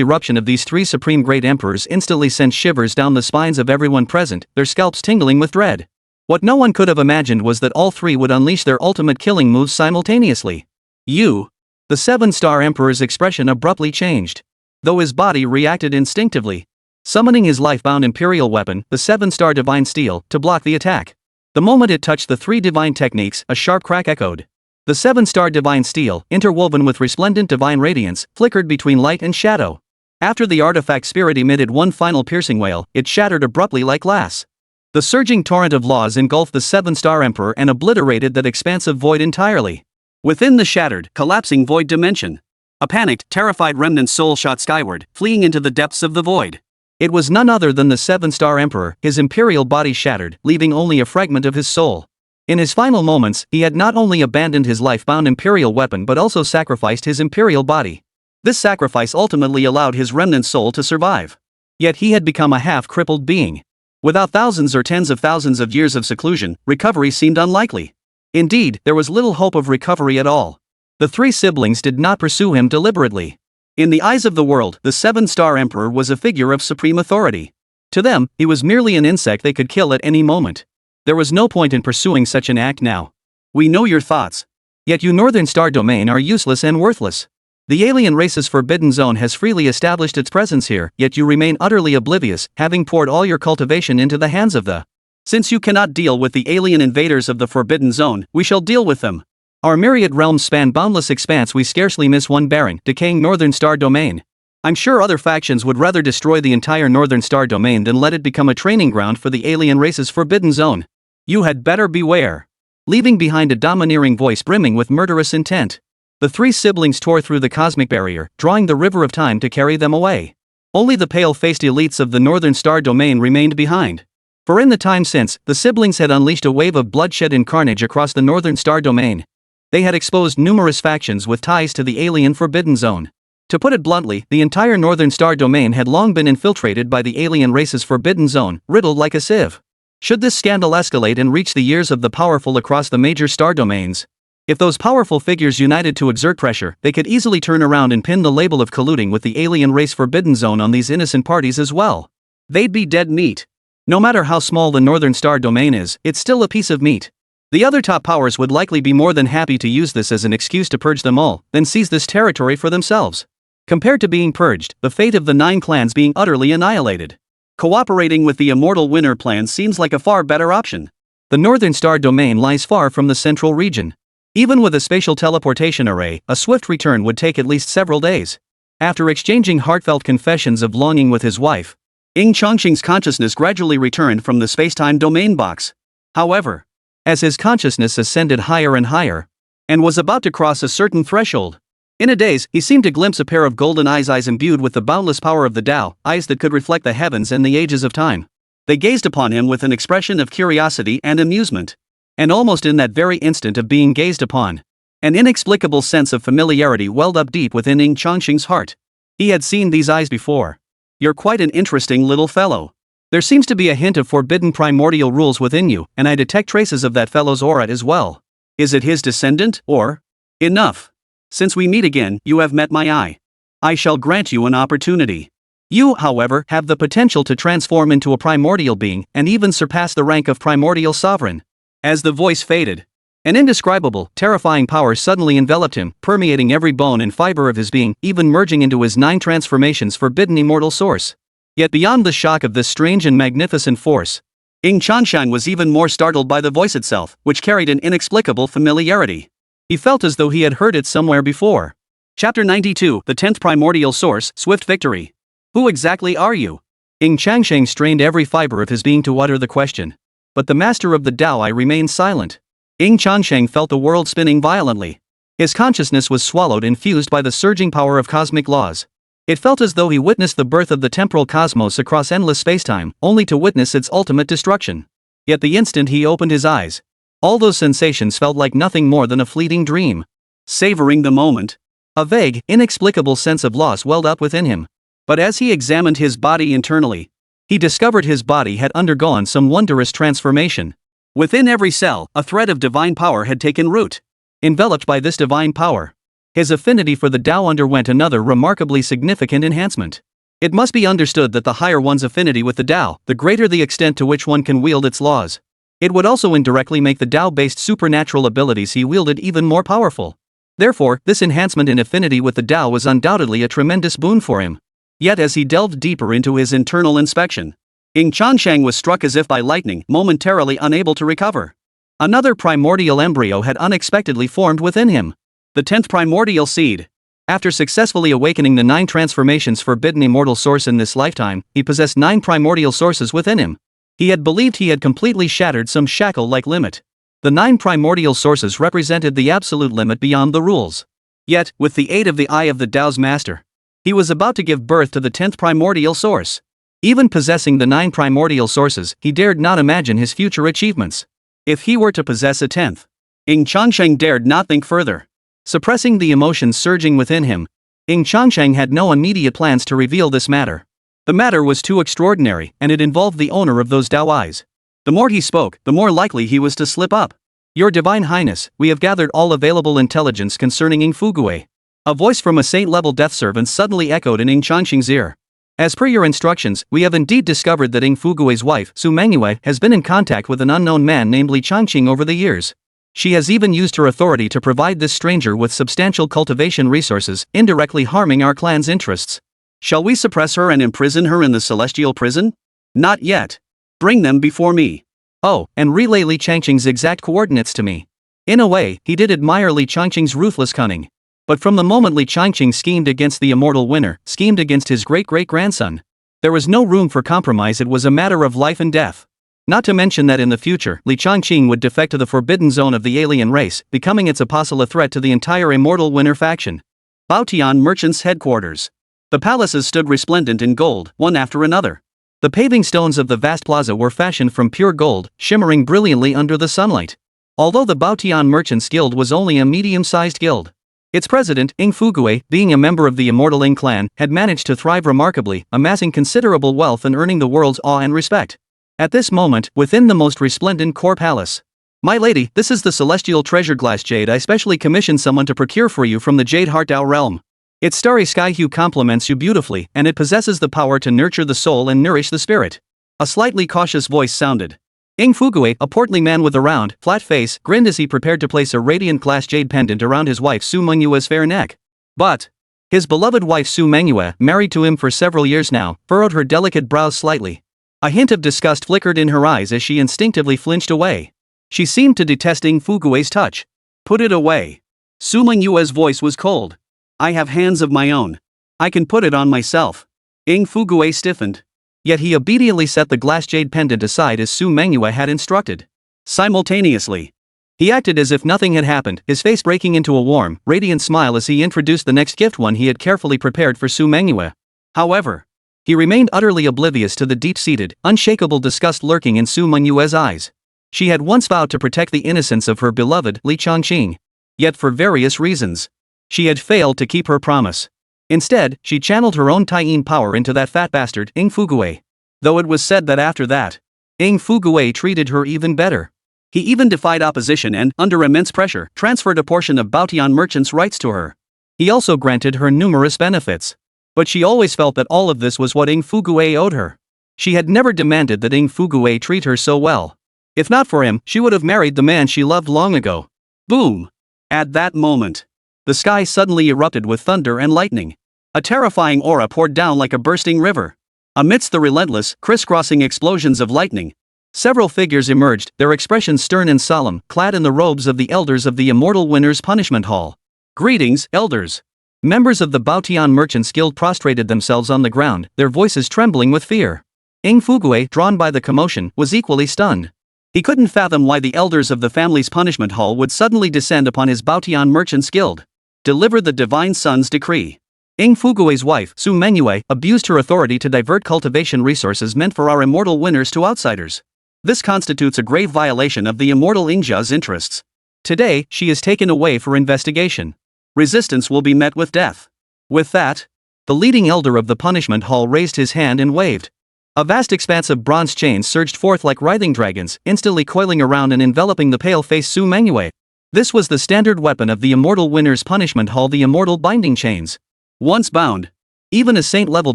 Speaker 2: eruption of these three supreme great emperors instantly sent shivers down the spines of everyone present, their scalps tingling with dread. What no one could have imagined was that all three would unleash their ultimate killing moves simultaneously. You! The Seven-Star Emperor's expression abruptly changed. Though his body reacted instinctively, summoning his life-bound imperial weapon, the Seven-Star Divine Steel, to block the attack. The moment it touched the three divine techniques, a sharp crack echoed. The Seven-Star Divine Steel, interwoven with resplendent divine radiance, flickered between light and shadow. After the artifact spirit emitted one final piercing wail, it shattered abruptly like glass. The surging torrent of laws engulfed the Seven-Star Emperor and obliterated that expansive void entirely. Within the shattered, collapsing void dimension, a panicked, terrified remnant soul shot skyward, fleeing into the depths of the void. It was none other than the Seven-Star Emperor, his imperial body shattered, leaving only a fragment of his soul. In his final moments, he had not only abandoned his life-bound imperial weapon but also sacrificed his imperial body. This sacrifice ultimately allowed his remnant soul to survive. Yet he had become a half-crippled being. Without thousands or tens of thousands of years of seclusion, recovery seemed unlikely. Indeed, there was little hope of recovery at all. The three siblings did not pursue him deliberately. In the eyes of the world, the Seven-Star Emperor was a figure of supreme authority. To them, he was merely an insect they could kill at any moment. There was no point in pursuing such an act now. We know your thoughts. Yet you Northern Star domain are useless and worthless. The alien race's forbidden zone has freely established its presence here, yet you remain utterly oblivious, having poured all your cultivation into the hands of the. Since you cannot deal with the alien invaders of the forbidden zone, we shall deal with them. Our myriad realms span boundless expanse, we scarcely miss one barren, decaying Northern Star domain. I'm sure other factions would rather destroy the entire Northern Star domain than let it become a training ground for the alien race's forbidden zone. You had better beware. Leaving behind a domineering voice brimming with murderous intent. The three siblings tore through the cosmic barrier, drawing the river of time to carry them away. Only the pale-faced elites of the Northern Star Domain remained behind. For in the time since, the siblings had unleashed a wave of bloodshed and carnage across the Northern Star Domain. They had exposed numerous factions with ties to the alien Forbidden Zone. To put it bluntly, the entire Northern Star Domain had long been infiltrated by the alien race's Forbidden Zone, riddled like a sieve. Should this scandal escalate and reach the ears of the powerful across the major star domains, if those powerful figures united to exert pressure, they could easily turn around and pin the label of colluding with the alien race Forbidden Zone on these innocent parties as well. They'd be dead meat. No matter how small the Northern Star Domain is, it's still a piece of meat. The other top powers would likely be more than happy to use this as an excuse to purge them all, then seize this territory for themselves. Compared to being purged, the fate of the 9 clans being utterly annihilated. Cooperating with the Immortal Winter plan seems like a far better option. The Northern Star Domain lies far from the central region. Even with a spatial teleportation array, a swift return would take at least several days. After exchanging heartfelt confessions of longing with his wife, Ying Changsheng's consciousness gradually returned from the space-time domain box. However, as his consciousness ascended higher and higher, and was about to cross a certain threshold, in a daze, he seemed to glimpse a pair of golden eyes imbued with the boundless power of the Tao, eyes that could reflect the heavens and the ages of time. They gazed upon him with an expression of curiosity and amusement. And almost in that very instant of being gazed upon, an inexplicable sense of familiarity welled up deep within Ying Changsheng's heart. He had seen these eyes before. You're quite an interesting little fellow. There seems to be a hint of forbidden primordial rules within you, and I detect traces of that fellow's aura as well. Is it his descendant, or? Enough. Since we meet again, you have met my eye. I shall grant you an opportunity. You, however, have the potential to transform into a primordial being, and even surpass the rank of primordial sovereign. As the voice faded, an indescribable, terrifying power suddenly enveloped him, permeating every bone and fiber of his being, even merging into his 9 transformations forbidden immortal source. Yet beyond the shock of this strange and magnificent force, Ying Changsheng was even more startled by the voice itself, which carried an inexplicable familiarity. He felt as though he had heard it somewhere before. Chapter 92, The 10th Primordial Source, Swift Victory. Who exactly are you? Ying Changsheng strained every fiber of his being to utter the question. But the master of the Dao remained silent. Ying Changsheng felt the world spinning violently. His consciousness was swallowed and fused by the surging power of cosmic laws. It felt as though he witnessed the birth of the temporal cosmos across endless spacetime, only to witness its ultimate destruction. Yet the instant he opened his eyes, all those sensations felt like nothing more than a fleeting dream. Savoring the moment, a vague, inexplicable sense of loss welled up within him. But as he examined his body internally, he discovered his body had undergone some wondrous transformation. Within every cell, a thread of divine power had taken root. Enveloped by this divine power, his affinity for the Tao underwent another remarkably significant enhancement. It must be understood that the higher one's affinity with the Tao, the greater the extent to which one can wield its laws. It would also indirectly make the Tao-based supernatural abilities he wielded even more powerful. Therefore, this enhancement in affinity with the Tao was undoubtedly a tremendous boon for him. Yet as he delved deeper into his internal inspection, Ying Changsheng was struck as if by lightning, momentarily unable to recover. Another primordial embryo had unexpectedly formed within him. The 10th primordial seed. After successfully awakening the 9 transformations forbidden immortal source in this lifetime, he possessed 9 primordial sources within him. He had believed he had completely shattered some shackle-like limit. The 9 primordial sources represented the absolute limit beyond the rules. Yet, with the aid of the Eye of the Tao's master, he was about to give birth to the 10th primordial source. Even possessing the 9 primordial sources, he dared not imagine his future achievements. If he were to possess a 10th, Ying Changsheng dared not think further. Suppressing the emotions surging within him, Ying Changsheng had no immediate plans to reveal this matter. The matter was too extraordinary, and it involved the owner of those Tao eyes. The more he spoke, the more likely he was to slip up. Your Divine Highness, we have gathered all available intelligence concerning Ying Fugui. A voice from a saint-level death servant suddenly echoed in Ying Changsheng's ear. As per your instructions, we have indeed discovered that Ying Fugui's wife, Su Mengyue, has been in contact with an unknown man named Li Changqing over the years. She has even used her authority to provide this stranger with substantial cultivation resources, indirectly harming our clan's interests. Shall we suppress her and imprison her in the celestial prison? Not yet. Bring them before me. Oh, and relay Li Changqing's exact coordinates to me. In a way, he did admire Li Changqing's ruthless cunning. But from the moment Li Changqing schemed against the immortal winner, schemed against his great-great-grandson, there was no room for compromise. It was a matter of life and death. Not to mention that in the future, Li Changqing would defect to the forbidden zone of the alien race, becoming its apostle a threat to the entire Immortal Winner faction. Baotian Merchants' headquarters. The palaces stood resplendent in gold, one after another. The paving stones of the vast plaza were fashioned from pure gold, shimmering brilliantly under the sunlight. Although the Baotian Merchants Guild was only a medium-sized guild, its president, Ying Fugue, being a member of the immortal Ying Clan, had managed to thrive remarkably, amassing considerable wealth and earning the world's awe and respect. At this moment, within the most resplendent core palace. My lady, this is the celestial treasure glass jade I specially commissioned someone to procure for you from the Jade Heart Dao realm. Its starry sky hue complements you beautifully, and it possesses the power to nurture the soul and nourish the spirit. A slightly cautious voice sounded. Ying Fugue, a portly man with a round, flat face, grinned as he prepared to place a radiant glass jade pendant around his wife Su Mengyue's fair neck. But his beloved wife Su Mengyue, married to him for several years now, furrowed her delicate brows slightly. A hint of disgust flickered in her eyes as she instinctively flinched away. She seemed to detest Ying Fugue's touch. Put it away. Su Mengyue's voice was cold. I have hands of my own. I can put it on myself. Ying Fugue stiffened. Yet he obediently set the glass jade pendant aside as Su Mengyue had instructed. Simultaneously, he acted as if nothing had happened, his face breaking into a warm, radiant smile as he introduced the next gift, one he had carefully prepared for Su Mengyue. However, he remained utterly oblivious to the deep-seated, unshakable disgust lurking in Su Mengyue's eyes. She had once vowed to protect the innocence of her beloved Li Changqing. Yet for various reasons, she had failed to keep her promise. Instead, she channeled her own Taiyin power into that fat bastard, Ying Fugue. Though it was said that after that, Ying Fugue treated her even better. He even defied opposition and, under immense pressure, transferred a portion of Baotian merchants' rights to her. He also granted her numerous benefits. But she always felt that all of this was what Ying Fugue owed her. She had never demanded that Ying Fugue treat her so well. If not for him, she would have married the man she loved long ago. Boom! At that moment, the sky suddenly erupted with thunder and lightning. A terrifying aura poured down like a bursting river. Amidst the relentless, crisscrossing explosions of lightning, several figures emerged, their expressions stern and solemn, clad in the robes of the elders of the Immortal Winners' Punishment Hall. Greetings, elders. Members of the Baotian Merchants Guild prostrated themselves on the ground, their voices trembling with fear. Ying Fugue, drawn by the commotion, was equally stunned. He couldn't fathom why the elders of the family's punishment hall would suddenly descend upon his Baotian Merchants Guild. Deliver the Divine Sun's decree. Ying Fugue's wife, Su Mengyue, abused her authority to divert cultivation resources meant for our immortal winners to outsiders. This constitutes a grave violation of the immortal Yingjia's interests. Today, she is taken away for investigation. Resistance will be met with death. With that, the leading elder of the punishment hall raised his hand and waved. A vast expanse of bronze chains surged forth like writhing dragons, instantly coiling around and enveloping the pale-faced Su Mengyue. This was the standard weapon of the Immortal Winners' Punishment Hall, the Immortal Binding Chains. Once bound, even a saint-level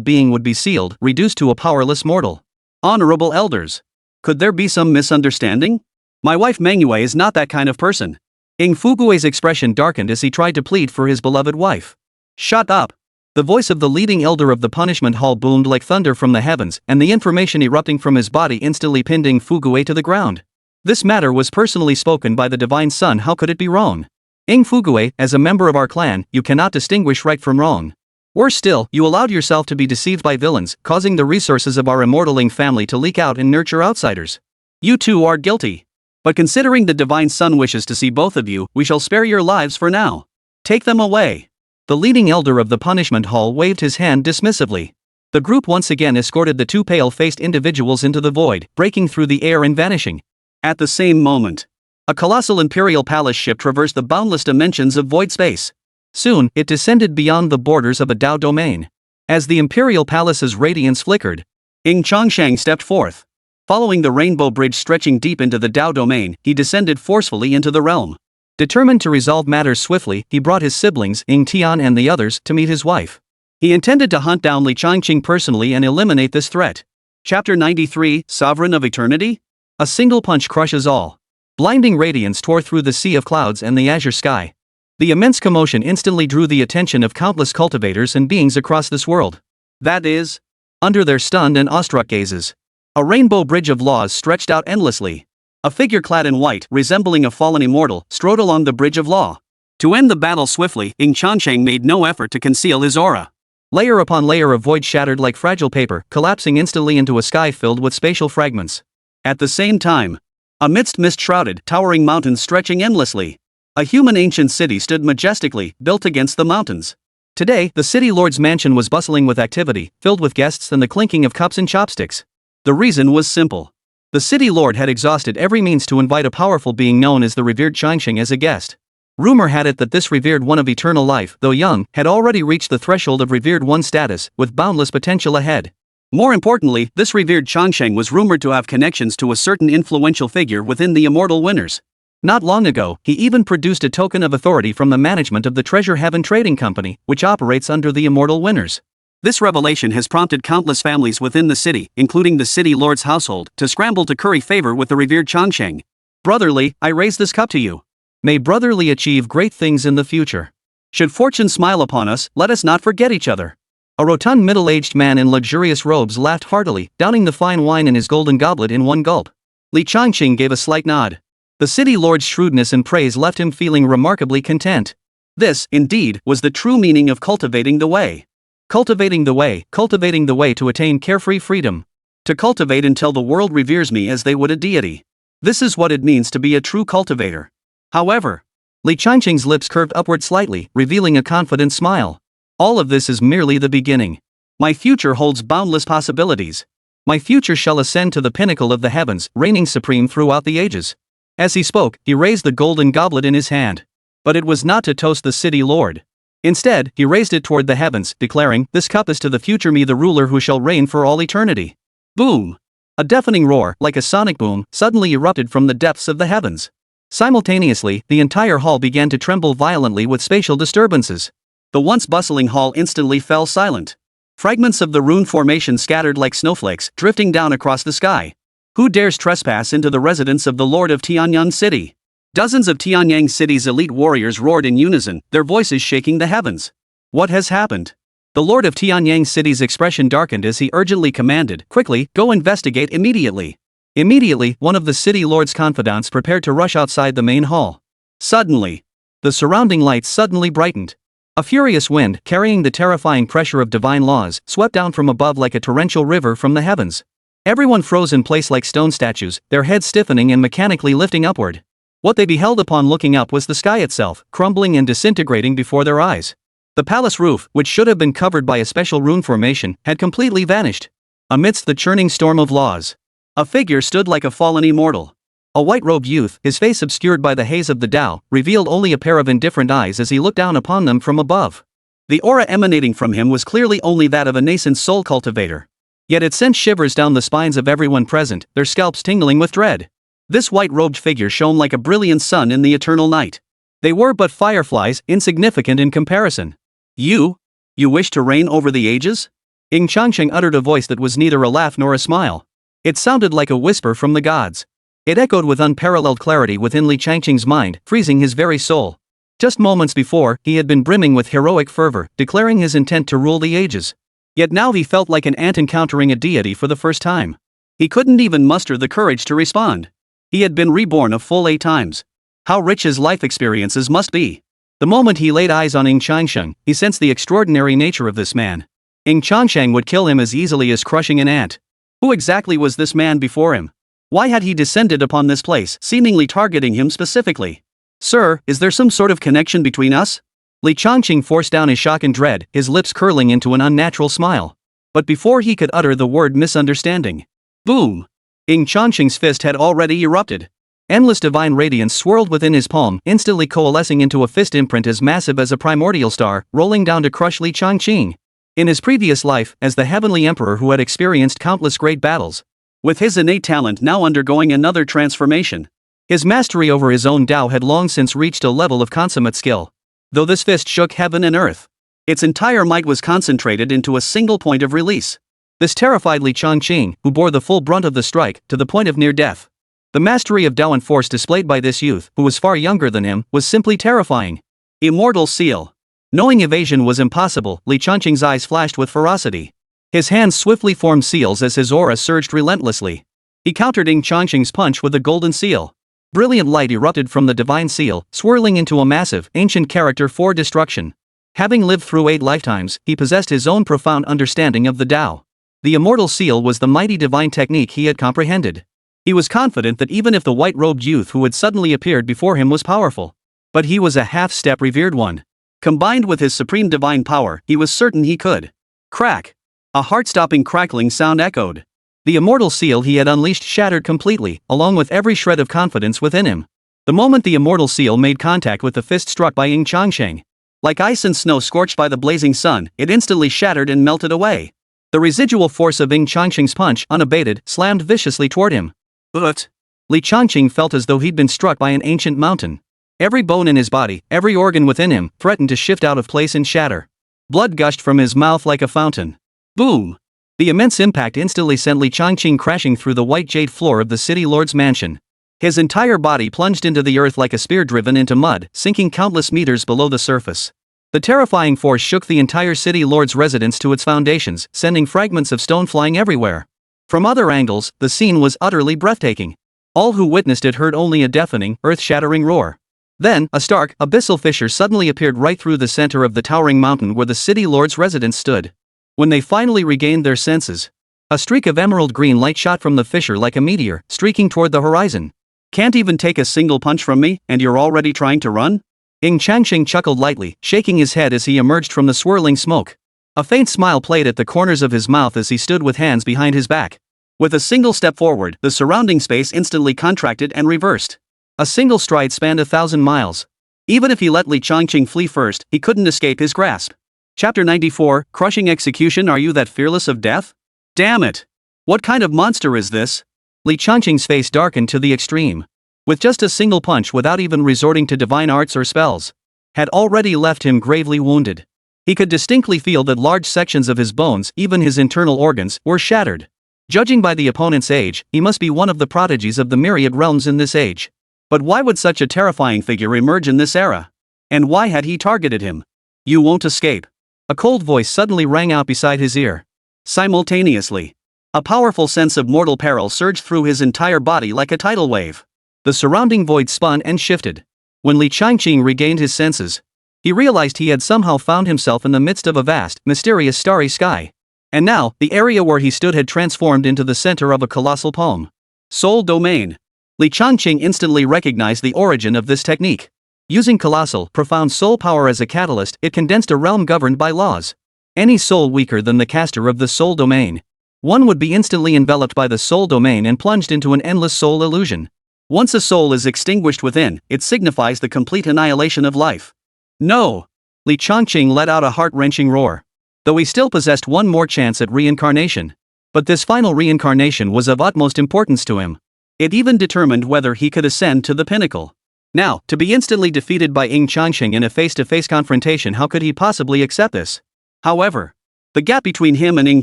Speaker 2: being would be sealed, reduced to a powerless mortal. Honorable elders, could there be some misunderstanding? My wife Mengyue is not that kind of person. Ying Fugue's expression darkened as he tried to plead for his beloved wife. Shut up! The voice of the leading elder of the punishment hall boomed like thunder from the heavens, and the information erupting from his body instantly pinned Ying Fugue to the ground. This matter was personally spoken by the Divine Sun. How could it be wrong? Ying Fugue, as a member of our clan, you cannot distinguish right from wrong. Worse still, you allowed yourself to be deceived by villains, causing the resources of our immortal Ying family to leak out and nurture outsiders. You too are guilty. But considering the Divine Sun wishes to see both of you, we shall spare your lives for now. Take them away. The leading elder of the punishment hall waved his hand dismissively. The group once again escorted the two pale-faced individuals into the void, breaking through the air and vanishing. At the same moment, a colossal imperial palace ship traversed the boundless dimensions of void space. Soon, it descended beyond the borders of a Dao domain. As the imperial palace's radiance flickered, Ying Changsheng stepped forth. Following the rainbow bridge stretching deep into the Dao domain, he descended forcefully into the realm. Determined to resolve matters swiftly, he brought his siblings, Ying Tian and the others, to meet his wife. He intended to hunt down Li Changqing personally and eliminate this threat. Chapter 93, Sovereign of Eternity? A single punch crushes all. Blinding radiance tore through the sea of clouds and the azure sky. The immense commotion instantly drew the attention of countless cultivators and beings across this world. That is, under their stunned and awestruck gazes, a rainbow bridge of laws stretched out endlessly. A figure clad in white, resembling a fallen immortal, strode along the bridge of law. To end the battle swiftly, Ying Changsheng made no effort to conceal his aura. Layer upon layer of void shattered like fragile paper, collapsing instantly into a sky filled with spatial fragments.
Speaker 1: At the same time, amidst mist-shrouded, towering mountains stretching endlessly, a human ancient city stood majestically, built against the mountains. Today, the city lord's mansion was bustling with activity, filled with guests and the clinking of cups and chopsticks. The reason was simple. The city lord had exhausted every means to invite a powerful being known as the revered Changsheng as a guest. Rumor had it that this revered one of eternal life, though young, had already reached the threshold of revered one status, with boundless potential ahead. More importantly, this revered Changsheng was rumored to have connections to a certain influential figure within the immortal winners. Not long ago, he even produced a token of authority from the management of the Treasure Heaven Trading Company, which operates under the immortal winners. This revelation has prompted countless families within the city, including the city lord's household, to scramble to curry favor with the revered Changsheng. Brotherly, I raise this cup to you. May brotherly achieve great things in the future. Should fortune smile upon us, let us not forget each other. A rotund middle-aged man in luxurious robes laughed heartily, downing the fine wine in his golden goblet in one gulp. Li Changqing gave a slight nod. The city lord's shrewdness and praise left him feeling remarkably content. This, indeed, was the true meaning of cultivating the way. Cultivating the way to attain carefree freedom. To cultivate until the world reveres me as they would a deity. This is what it means to be a true cultivator. However, Li Changqing's lips curved upward slightly, revealing a confident smile. All of this is merely the beginning. My future holds boundless possibilities. My future shall ascend to the pinnacle of the heavens, reigning supreme throughout the ages. As he spoke, he raised the golden goblet in his hand. But it was not to toast the city lord. Instead, he raised it toward the heavens, declaring, "This cup is to the future me, the ruler who shall reign for all eternity." Boom! A deafening roar, like a sonic boom, suddenly erupted from the depths of the heavens. Simultaneously, the entire hall began to tremble violently with spatial disturbances. The once bustling hall instantly fell silent. Fragments of the rune formation scattered like snowflakes, drifting down across the sky. Who dares trespass into the residence of the Lord of Tianyang City? Dozens of Tianyang City's elite warriors roared in unison, their voices shaking the heavens. What has happened? The Lord of Tianyang City's expression darkened as he urgently commanded, "Quickly, go investigate immediately." Immediately, one of the city lord's confidants prepared to rush outside the main hall. Suddenly, the surrounding lights suddenly brightened. A furious wind, carrying the terrifying pressure of divine laws, swept down from above like a torrential river from the heavens. Everyone froze in place like stone statues, their heads stiffening and mechanically lifting upward. What they beheld upon looking up was the sky itself, crumbling and disintegrating before their eyes. The palace roof, which should have been covered by a special rune formation, had completely vanished. Amidst the churning storm of laws, a figure stood like a fallen immortal. A white-robed youth, his face obscured by the haze of the Tao, revealed only a pair of indifferent eyes as he looked down upon them from above. The aura emanating from him was clearly only that of a nascent soul cultivator. Yet it sent shivers down the spines of everyone present, their scalps tingling with dread. This white-robed figure shone like a brilliant sun in the eternal night. They were but fireflies, insignificant in comparison. You wish to reign over the ages? Ying Changsheng uttered a voice that was neither a laugh nor a smile. It sounded like a whisper from the gods. It echoed with unparalleled clarity within Li Changqing's mind, freezing his very soul. Just moments before, he had been brimming with heroic fervor, declaring his intent to rule the ages. Yet now he felt like an ant encountering a deity for the first time. He couldn't even muster the courage to respond. He had been reborn a full 8 times. How rich his life experiences must be. The moment he laid eyes on Ying Changsheng, he sensed the extraordinary nature of this man. Ying Changsheng would kill him as easily as crushing an ant. Who exactly was this man before him? Why had he descended upon this place, seemingly targeting him specifically? "Sir, is there some sort of connection between us?" Li Changqing forced down his shock and dread, his lips curling into an unnatural smile. But before he could utter the word misunderstanding, boom! Ying Changsheng's fist had already erupted. Endless divine radiance swirled within his palm, instantly coalescing into a fist imprint as massive as a primordial star, rolling down to crush Li Changqing. In his previous life, as the heavenly emperor who had experienced countless great battles, with his innate talent now undergoing another transformation, his mastery over his own Tao had long since reached a level of consummate skill. Though this fist shook heaven and earth, its entire might was concentrated into a single point of release. This terrified Li Changqing, who bore the full brunt of the strike, to the point of near death. The mastery of Tao and force displayed by this youth, who was far younger than him, was simply terrifying. Immortal seal. Knowing evasion was impossible, Li Changqing's eyes flashed with ferocity. His hands swiftly formed seals as his aura surged relentlessly. He countered Ying Changsheng's punch with a golden seal. Brilliant light erupted from the divine seal, swirling into a massive, ancient character for destruction. Having lived through 8 lifetimes, he possessed his own profound understanding of the Tao. The immortal seal was the mighty divine technique he had comprehended.
Speaker 2: He was confident that even if the white-robed youth who had suddenly appeared before him was powerful, but he was a half-step revered one. Combined with his supreme divine power, he was certain he could. Crack! A heart-stopping crackling sound echoed. The immortal seal he had unleashed shattered completely, along with every shred of confidence within him. The moment the immortal seal made contact with the fist struck by Ying Changsheng, like ice and snow scorched by the blazing sun, it instantly shattered and melted away. The residual force of Ying Changsheng's punch, unabated, slammed viciously toward him. But Li Changqing felt as though he'd been struck by an ancient mountain. Every bone in his body, every organ within him, threatened to shift out of place and shatter. Blood gushed from his mouth like a fountain. Boom! The immense impact instantly sent Li Changqing crashing through the white jade floor of the city lord's mansion. His entire body plunged into the earth like a spear driven into mud, sinking countless meters below the surface. The terrifying force shook the entire city lord's residence to its foundations, sending fragments of stone flying everywhere. From other angles, the scene was utterly breathtaking. All who witnessed it heard only a deafening, earth-shattering roar. Then, a stark, abyssal fissure suddenly appeared right through the center of the towering mountain where the city lord's residence stood. When they finally regained their senses, a streak of emerald green light shot from the fissure like a meteor, streaking toward the horizon. Can't even take a single punch from me, and you're already trying to run? Ying Changsheng chuckled lightly, shaking his head as he emerged from the swirling smoke. A faint smile played at the corners of his mouth as he stood with hands behind his back. With a single step forward, the surrounding space instantly contracted and reversed. A single stride spanned 1,000 miles. Even if he let Li Changqing flee first, he couldn't escape his grasp. Chapter 94, Crushing Execution. Are you that fearless of death? Damn it! What kind of monster is this? Li Changqing's face darkened to the extreme. With just a single punch without even resorting to divine arts or spells, had already left him gravely wounded. He could distinctly feel that large sections of his bones, even his internal organs, were shattered. Judging by the opponent's age, he must be one of the prodigies of the myriad realms in this age. But why would such a terrifying figure emerge in this era? And why had he targeted him? You won't escape. A cold voice suddenly rang out beside his ear. Simultaneously, a powerful sense of mortal peril surged through his entire body like a tidal wave. The surrounding void spun and shifted. When Li Changqing regained his senses, he realized he had somehow found himself in the midst of a vast, mysterious starry sky. And now, the area where he stood had transformed into the center of a colossal poem. Soul Domain. Li Changqing instantly recognized the origin of this technique. Using colossal, profound soul power as a catalyst, it condensed a realm governed by laws. Any soul weaker than the caster of the soul domain, one would be instantly enveloped by the soul domain and plunged into an endless soul illusion. Once a soul is extinguished within, it signifies the complete annihilation of life. No! Li Changqing let out a heart-wrenching roar. Though he still possessed one more chance at reincarnation. But this final reincarnation was of utmost importance to him. It even determined whether he could ascend to the pinnacle. Now, to be instantly defeated by Ying Changsheng in a face-to-face confrontation, how could he possibly accept this? However, the gap between him and Ying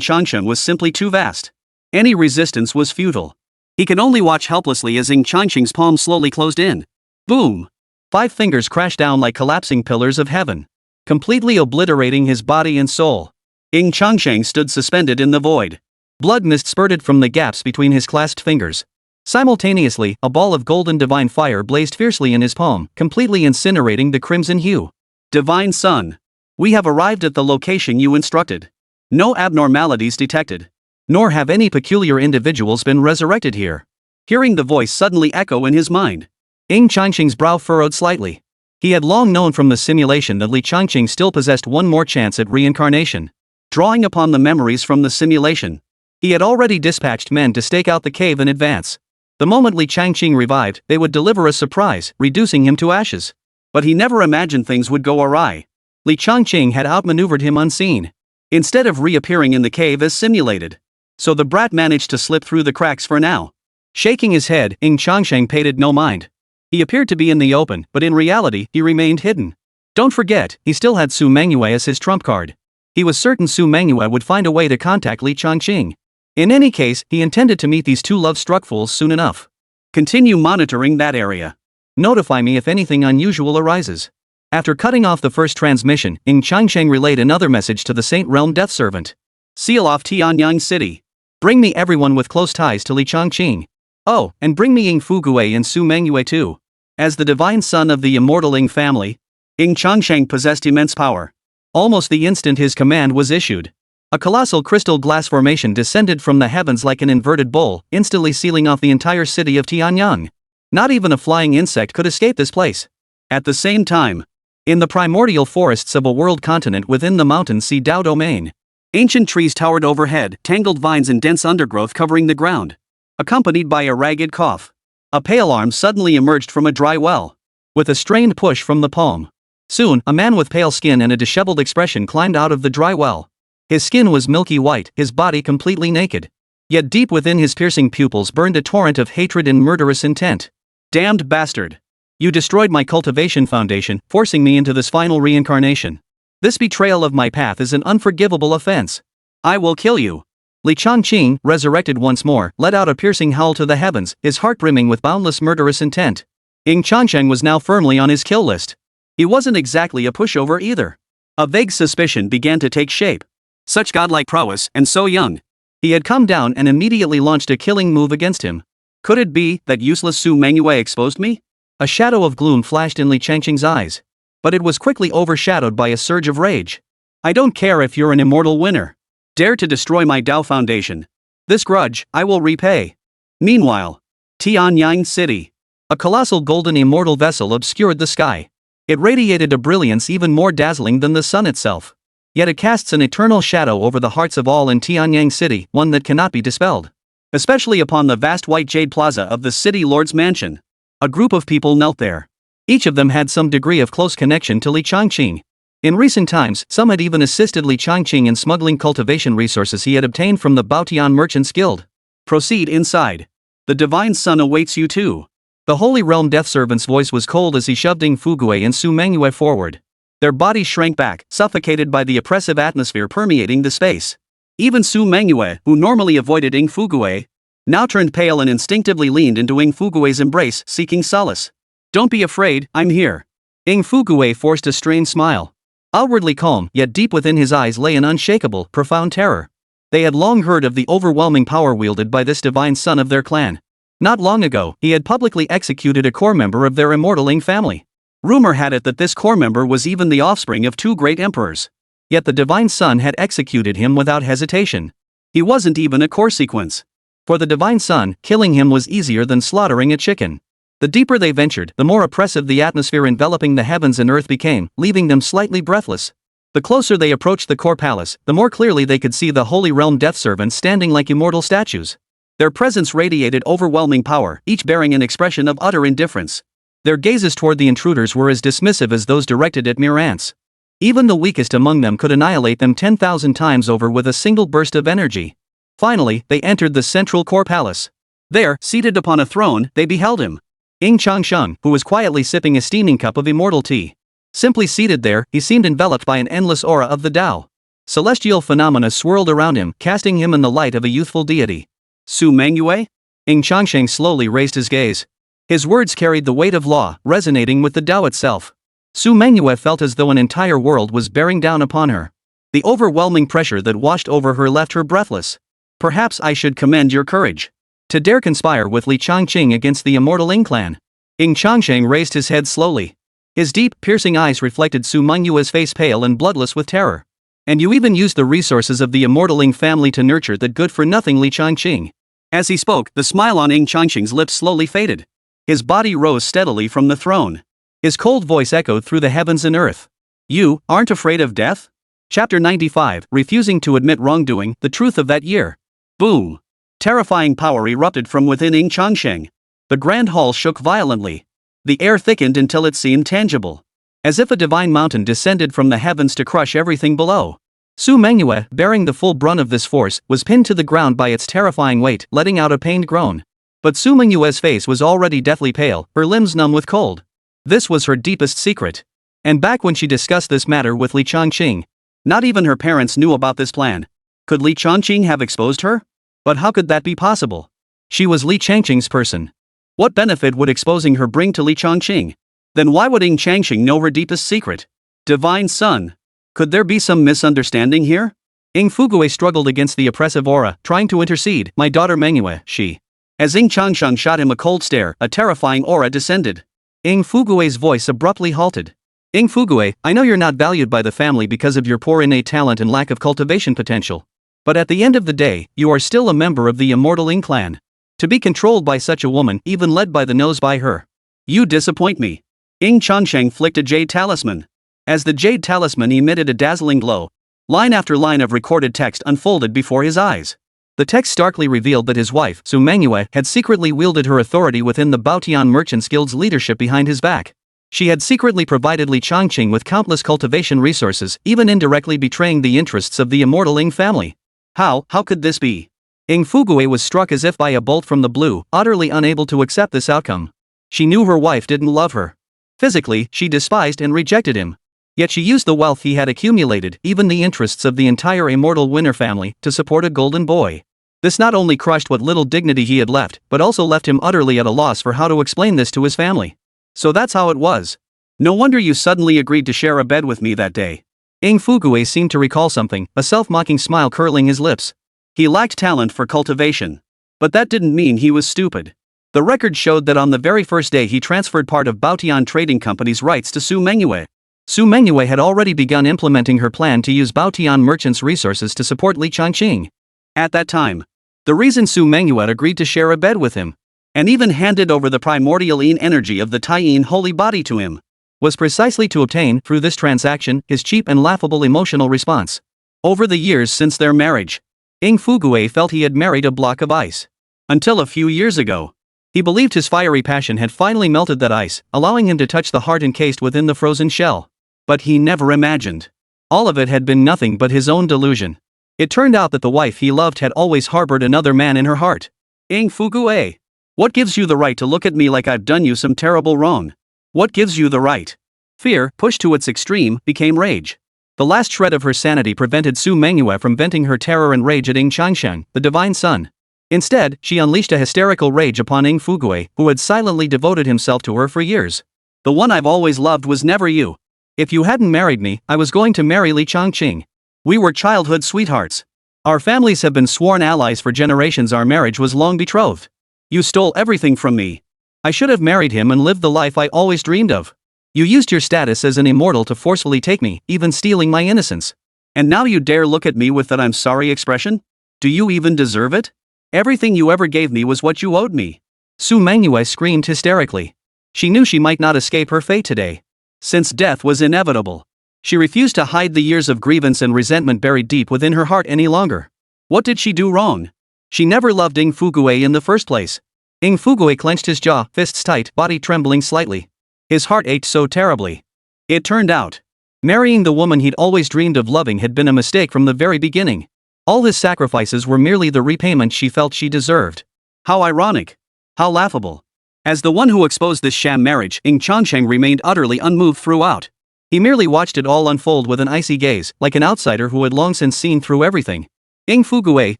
Speaker 2: Changsheng was simply too vast. Any resistance was futile. He could only watch helplessly as Ying Changsheng's palm slowly closed in. Boom! 5 fingers crashed down like collapsing pillars of heaven, completely obliterating his body and soul. Ying Changsheng stood suspended in the void. Blood mist spurted from the gaps between his clasped fingers. Simultaneously, a ball of golden divine fire blazed fiercely in his palm, completely incinerating the crimson hue. Divine Sun. We have arrived at the location you instructed. No abnormalities detected. Nor have any peculiar individuals been resurrected here. Hearing the voice suddenly echo in his mind, Ying Changsheng's brow furrowed slightly. He had long known from the simulation that Li Changqing still possessed one more chance at reincarnation. Drawing upon the memories from the simulation, he had already dispatched men to stake out the cave in advance. The moment Li Changqing revived, they would deliver a surprise, reducing him to ashes. But he never imagined things would go awry. Li Changqing had outmaneuvered him unseen, instead of reappearing in the cave as simulated. So the brat managed to slip through the cracks for now. Shaking his head, Ying Changsheng paid it no mind. He appeared to be in the open, but in reality, he remained hidden. Don't forget, he still had Su Manhwa as his trump card. He was certain Su Manhwa would find a way to contact Li Changqing. In any case, he intended to meet these two love-struck fools soon enough. Continue monitoring that area. Notify me if anything unusual arises. After cutting off the first transmission, Ying Changsheng relayed another message to the Saint Realm Death Servant. Seal off Tianyang City. Bring me everyone with close ties to Li Changqing. Oh, and bring me Ying Fugui and Su Manhwa too. As the divine son of the immortal Ying family, Ying Changsheng possessed immense power. Almost the instant his command was issued, A colossal crystal glass formation descended from the heavens like an inverted bowl, instantly sealing off the entire city of Tianyang. Not even a flying insect could escape this place.
Speaker 1: At the same time,
Speaker 2: in the primordial forests of a world continent within the mountain sea Dao domain,
Speaker 1: ancient trees towered overhead, tangled vines and dense undergrowth covering the ground. Accompanied by a ragged cough, a pale arm suddenly emerged from a dry well.
Speaker 2: With a strained push from the palm, soon a man with pale skin and a disheveled expression climbed out of the dry well. His skin was milky white, his body completely naked. Yet deep within his piercing pupils burned a torrent of hatred and murderous intent.
Speaker 1: Damned bastard!
Speaker 2: You destroyed my cultivation foundation, forcing me into this final reincarnation. This betrayal of my path is an unforgivable offense.
Speaker 1: I will kill you.
Speaker 2: Li Changqing, resurrected once more, let out a piercing howl to the heavens, his heart brimming with boundless murderous intent. Ying Changsheng was now firmly on his kill list.
Speaker 1: He wasn't exactly a pushover either. A vague suspicion began to take shape. Such godlike prowess, and so young.
Speaker 2: He had come down and immediately launched a killing move against him.
Speaker 1: Could it be that useless Su Manhwa exposed me?
Speaker 2: A shadow of gloom flashed in Li Changsheng's eyes. But it was quickly overshadowed by a surge of rage.
Speaker 1: I don't care if you're an immortal winner. Dare to destroy my Dao foundation. This grudge, I will repay. Meanwhile, Tianyang City.
Speaker 2: A colossal golden immortal vessel obscured the sky. It radiated a brilliance even more dazzling than the sun itself. Yet it casts an eternal shadow over the hearts of all in Tianyang City, one that cannot be dispelled.
Speaker 1: Especially upon the vast white jade plaza of the city lord's mansion. A group of people knelt there.
Speaker 2: Each of them had some degree of close connection to Li Changqing. In recent times, some had even assisted Li Changqing in smuggling cultivation resources he had obtained from the Baotian Merchants Guild.
Speaker 1: Proceed inside. The Divine Sun awaits you too.
Speaker 2: The Holy Realm Death Servant's voice was cold as he shoved Ying Fugue and Su Manhwa forward. Their bodies shrank back, suffocated by the oppressive atmosphere permeating the space.
Speaker 1: Even Su Manhwa, who normally avoided Ying Fugue, now turned pale and instinctively leaned into Ying Fugue's embrace, seeking solace. Don't be afraid, I'm here.
Speaker 2: Ying Fugue forced a strained smile. Outwardly calm, yet deep within his eyes lay an unshakable, profound terror. They had long heard of the overwhelming power wielded by this divine son of their clan. Not long ago, he had publicly executed a core member of their immortal Ying family. Rumor had it that this core member was even the offspring of two great emperors. Yet the divine son had executed him without hesitation.
Speaker 1: He wasn't even a core sequence.
Speaker 2: For the divine son, killing him was easier than slaughtering a chicken. The deeper they ventured, the more oppressive the atmosphere enveloping the heavens and earth became, leaving them slightly breathless. The closer they approached the core palace, the more clearly they could see the Holy Realm Death Servants standing like immortal statues. Their presence radiated overwhelming power, each bearing an expression of utter indifference. Their gazes toward the intruders were as dismissive as those directed at mere ants. Even the weakest among them could annihilate them 10,000 times over with a single burst of energy. Finally, they entered the central core palace.
Speaker 1: There, seated upon a throne, they beheld him.
Speaker 2: Ying Changsheng, who was quietly sipping a steaming cup of immortal tea. Simply seated there, he seemed enveloped by an endless aura of the Dao. Celestial phenomena swirled around him, casting him in the light of a youthful deity.
Speaker 1: Su Manhwa?
Speaker 2: Ying Changsheng slowly raised his gaze. His words carried the weight of law, resonating with the Dao itself. Su Manhwa felt as though an entire world was bearing down upon her. The overwhelming pressure that washed over her left her breathless.
Speaker 1: Perhaps I should commend your courage.
Speaker 2: To dare conspire with Li Changqing against the immortal Ying Clan. Ying Changsheng raised his head slowly. His deep, piercing eyes reflected Su Manhwa's face pale and bloodless with terror. And you even used the resources of the immortal Ying family to nurture that good-for-nothing Li Changqing.
Speaker 1: As he spoke, the smile on Ying Changsheng's lips slowly faded. His body rose steadily from the throne.
Speaker 2: His cold voice echoed through the heavens and earth.
Speaker 1: You aren't afraid of death?
Speaker 2: Chapter 95, Refusing to Admit Wrongdoing, The Truth of That Year.
Speaker 1: Boom! Terrifying power erupted from within Ying Changsheng. The grand hall shook violently. The air thickened until it seemed tangible. As if a divine mountain descended from the heavens to crush everything below. Su Manhwa, bearing the full brunt of this force, was pinned to the ground by its terrifying weight, letting out a pained groan. But Su Manhwa's face was already deathly pale, her limbs numb with cold. This was her deepest secret. And back when she discussed this matter with Li Changqing, not even her parents knew about this plan. Could Li Changqing have exposed her? But how could that be possible? She was Li Changqing's person. What benefit would exposing her bring to Li Changqing? Then why would Ying Changsheng know her deepest secret? Divine Son. Could there be some misunderstanding here? Ying Fugue struggled against the oppressive aura, trying to intercede. My daughter Manhwa, she. As Ying Changsheng shot him a cold stare, a terrifying aura descended. Ying Fugue's voice abruptly halted.
Speaker 2: Ying Fugui, I know you're not valued by the family because of your poor innate talent and lack of cultivation potential. But at the end of the day, you are still a member of the immortal Ying Clan. To be controlled by such a woman, even led by the nose by her.
Speaker 1: You disappoint me. Ying Changsheng flicked a jade talisman. As the jade talisman emitted a dazzling glow, line after line of recorded text unfolded before his eyes. The text starkly revealed that his wife, Su Mengyue, had secretly wielded her authority within the Baotian Merchants Guild's leadership behind his back. She had secretly provided Li Changqing with countless cultivation resources, even indirectly betraying the interests of the immortal Ying family. How could this be? Ying Fugui was struck as if by a bolt from the blue, utterly unable to accept this outcome. She knew her wife didn't love her. Physically, she despised and rejected him. Yet she used the wealth he had accumulated, even the interests of the entire immortal Winner family, to support a golden boy. This not only crushed what little dignity he had left, but also left him utterly at a loss for how to explain this to his family. So that's how it was. No wonder you suddenly agreed to share a bed with me that day.
Speaker 2: Ying Fugui seemed to recall something, a self-mocking smile curling his lips.
Speaker 1: He lacked talent for cultivation. But that didn't mean he was stupid. The record showed that on the very first day he transferred part of Baotian Trading Company's rights to Su Mengyue. Su Mengyue had already begun implementing her plan to use Baotian merchants' resources to support Li Changqing. At that time, the reason Su Mengyue agreed to share a bed with him, and even handed over the primordial Yin energy of the Taiyin holy body to him,
Speaker 2: was precisely to obtain, through this transaction, his cheap and laughable emotional response.
Speaker 1: Over the years since their marriage,
Speaker 2: Ying Fugui felt he had married a block of ice.
Speaker 1: Until a few years ago,
Speaker 2: he believed his fiery passion had finally melted that ice, allowing him to touch the heart encased within the frozen shell.
Speaker 1: But he never imagined.
Speaker 2: All of it had been nothing but his own delusion. It turned out that the wife he loved had always harbored another man in her heart.
Speaker 1: Ying Fugui, what gives you the right to look at me like I've done you some terrible wrong? What gives you the right?
Speaker 2: Fear, pushed to its extreme, became rage. The last shred of her sanity prevented Su Mengyue from venting her terror and rage at Ying Changsheng, the divine son. Instead, she unleashed a hysterical rage upon Ying Fugui, who had silently devoted himself to her for years.
Speaker 1: The one I've always loved was never you.
Speaker 2: If you hadn't married me, I was going to marry Li Changqing.
Speaker 1: We were childhood sweethearts.
Speaker 2: Our families have been sworn allies for generations. Our marriage was long betrothed.
Speaker 1: You stole everything from me.
Speaker 2: I should have married him and lived the life I always dreamed of. You used your status as an immortal to forcefully take me, even stealing my innocence.
Speaker 1: And now you dare look at me with that I'm sorry expression? Do you even deserve it? Everything you ever gave me was what you owed me.
Speaker 2: Su Mengyue screamed hysterically. She knew she might not escape her fate today.
Speaker 1: Since death was inevitable, she refused to hide the years of grievance and resentment buried deep within her heart any longer. What did she do wrong? She never loved Ying Fugui in the first place.
Speaker 2: Ying Fugui clenched his jaw, fists tight, body trembling slightly. His heart ached so terribly.
Speaker 1: It turned out,
Speaker 2: marrying the woman he'd always dreamed of loving had been a mistake from the very beginning. All his sacrifices were merely the repayment she felt she deserved.
Speaker 1: How ironic. How laughable. As the one who exposed this sham marriage, Ying Changsheng remained utterly unmoved throughout.
Speaker 2: He merely watched it all unfold with an icy gaze, like an outsider who had long since seen through everything.
Speaker 1: Ying Fugui,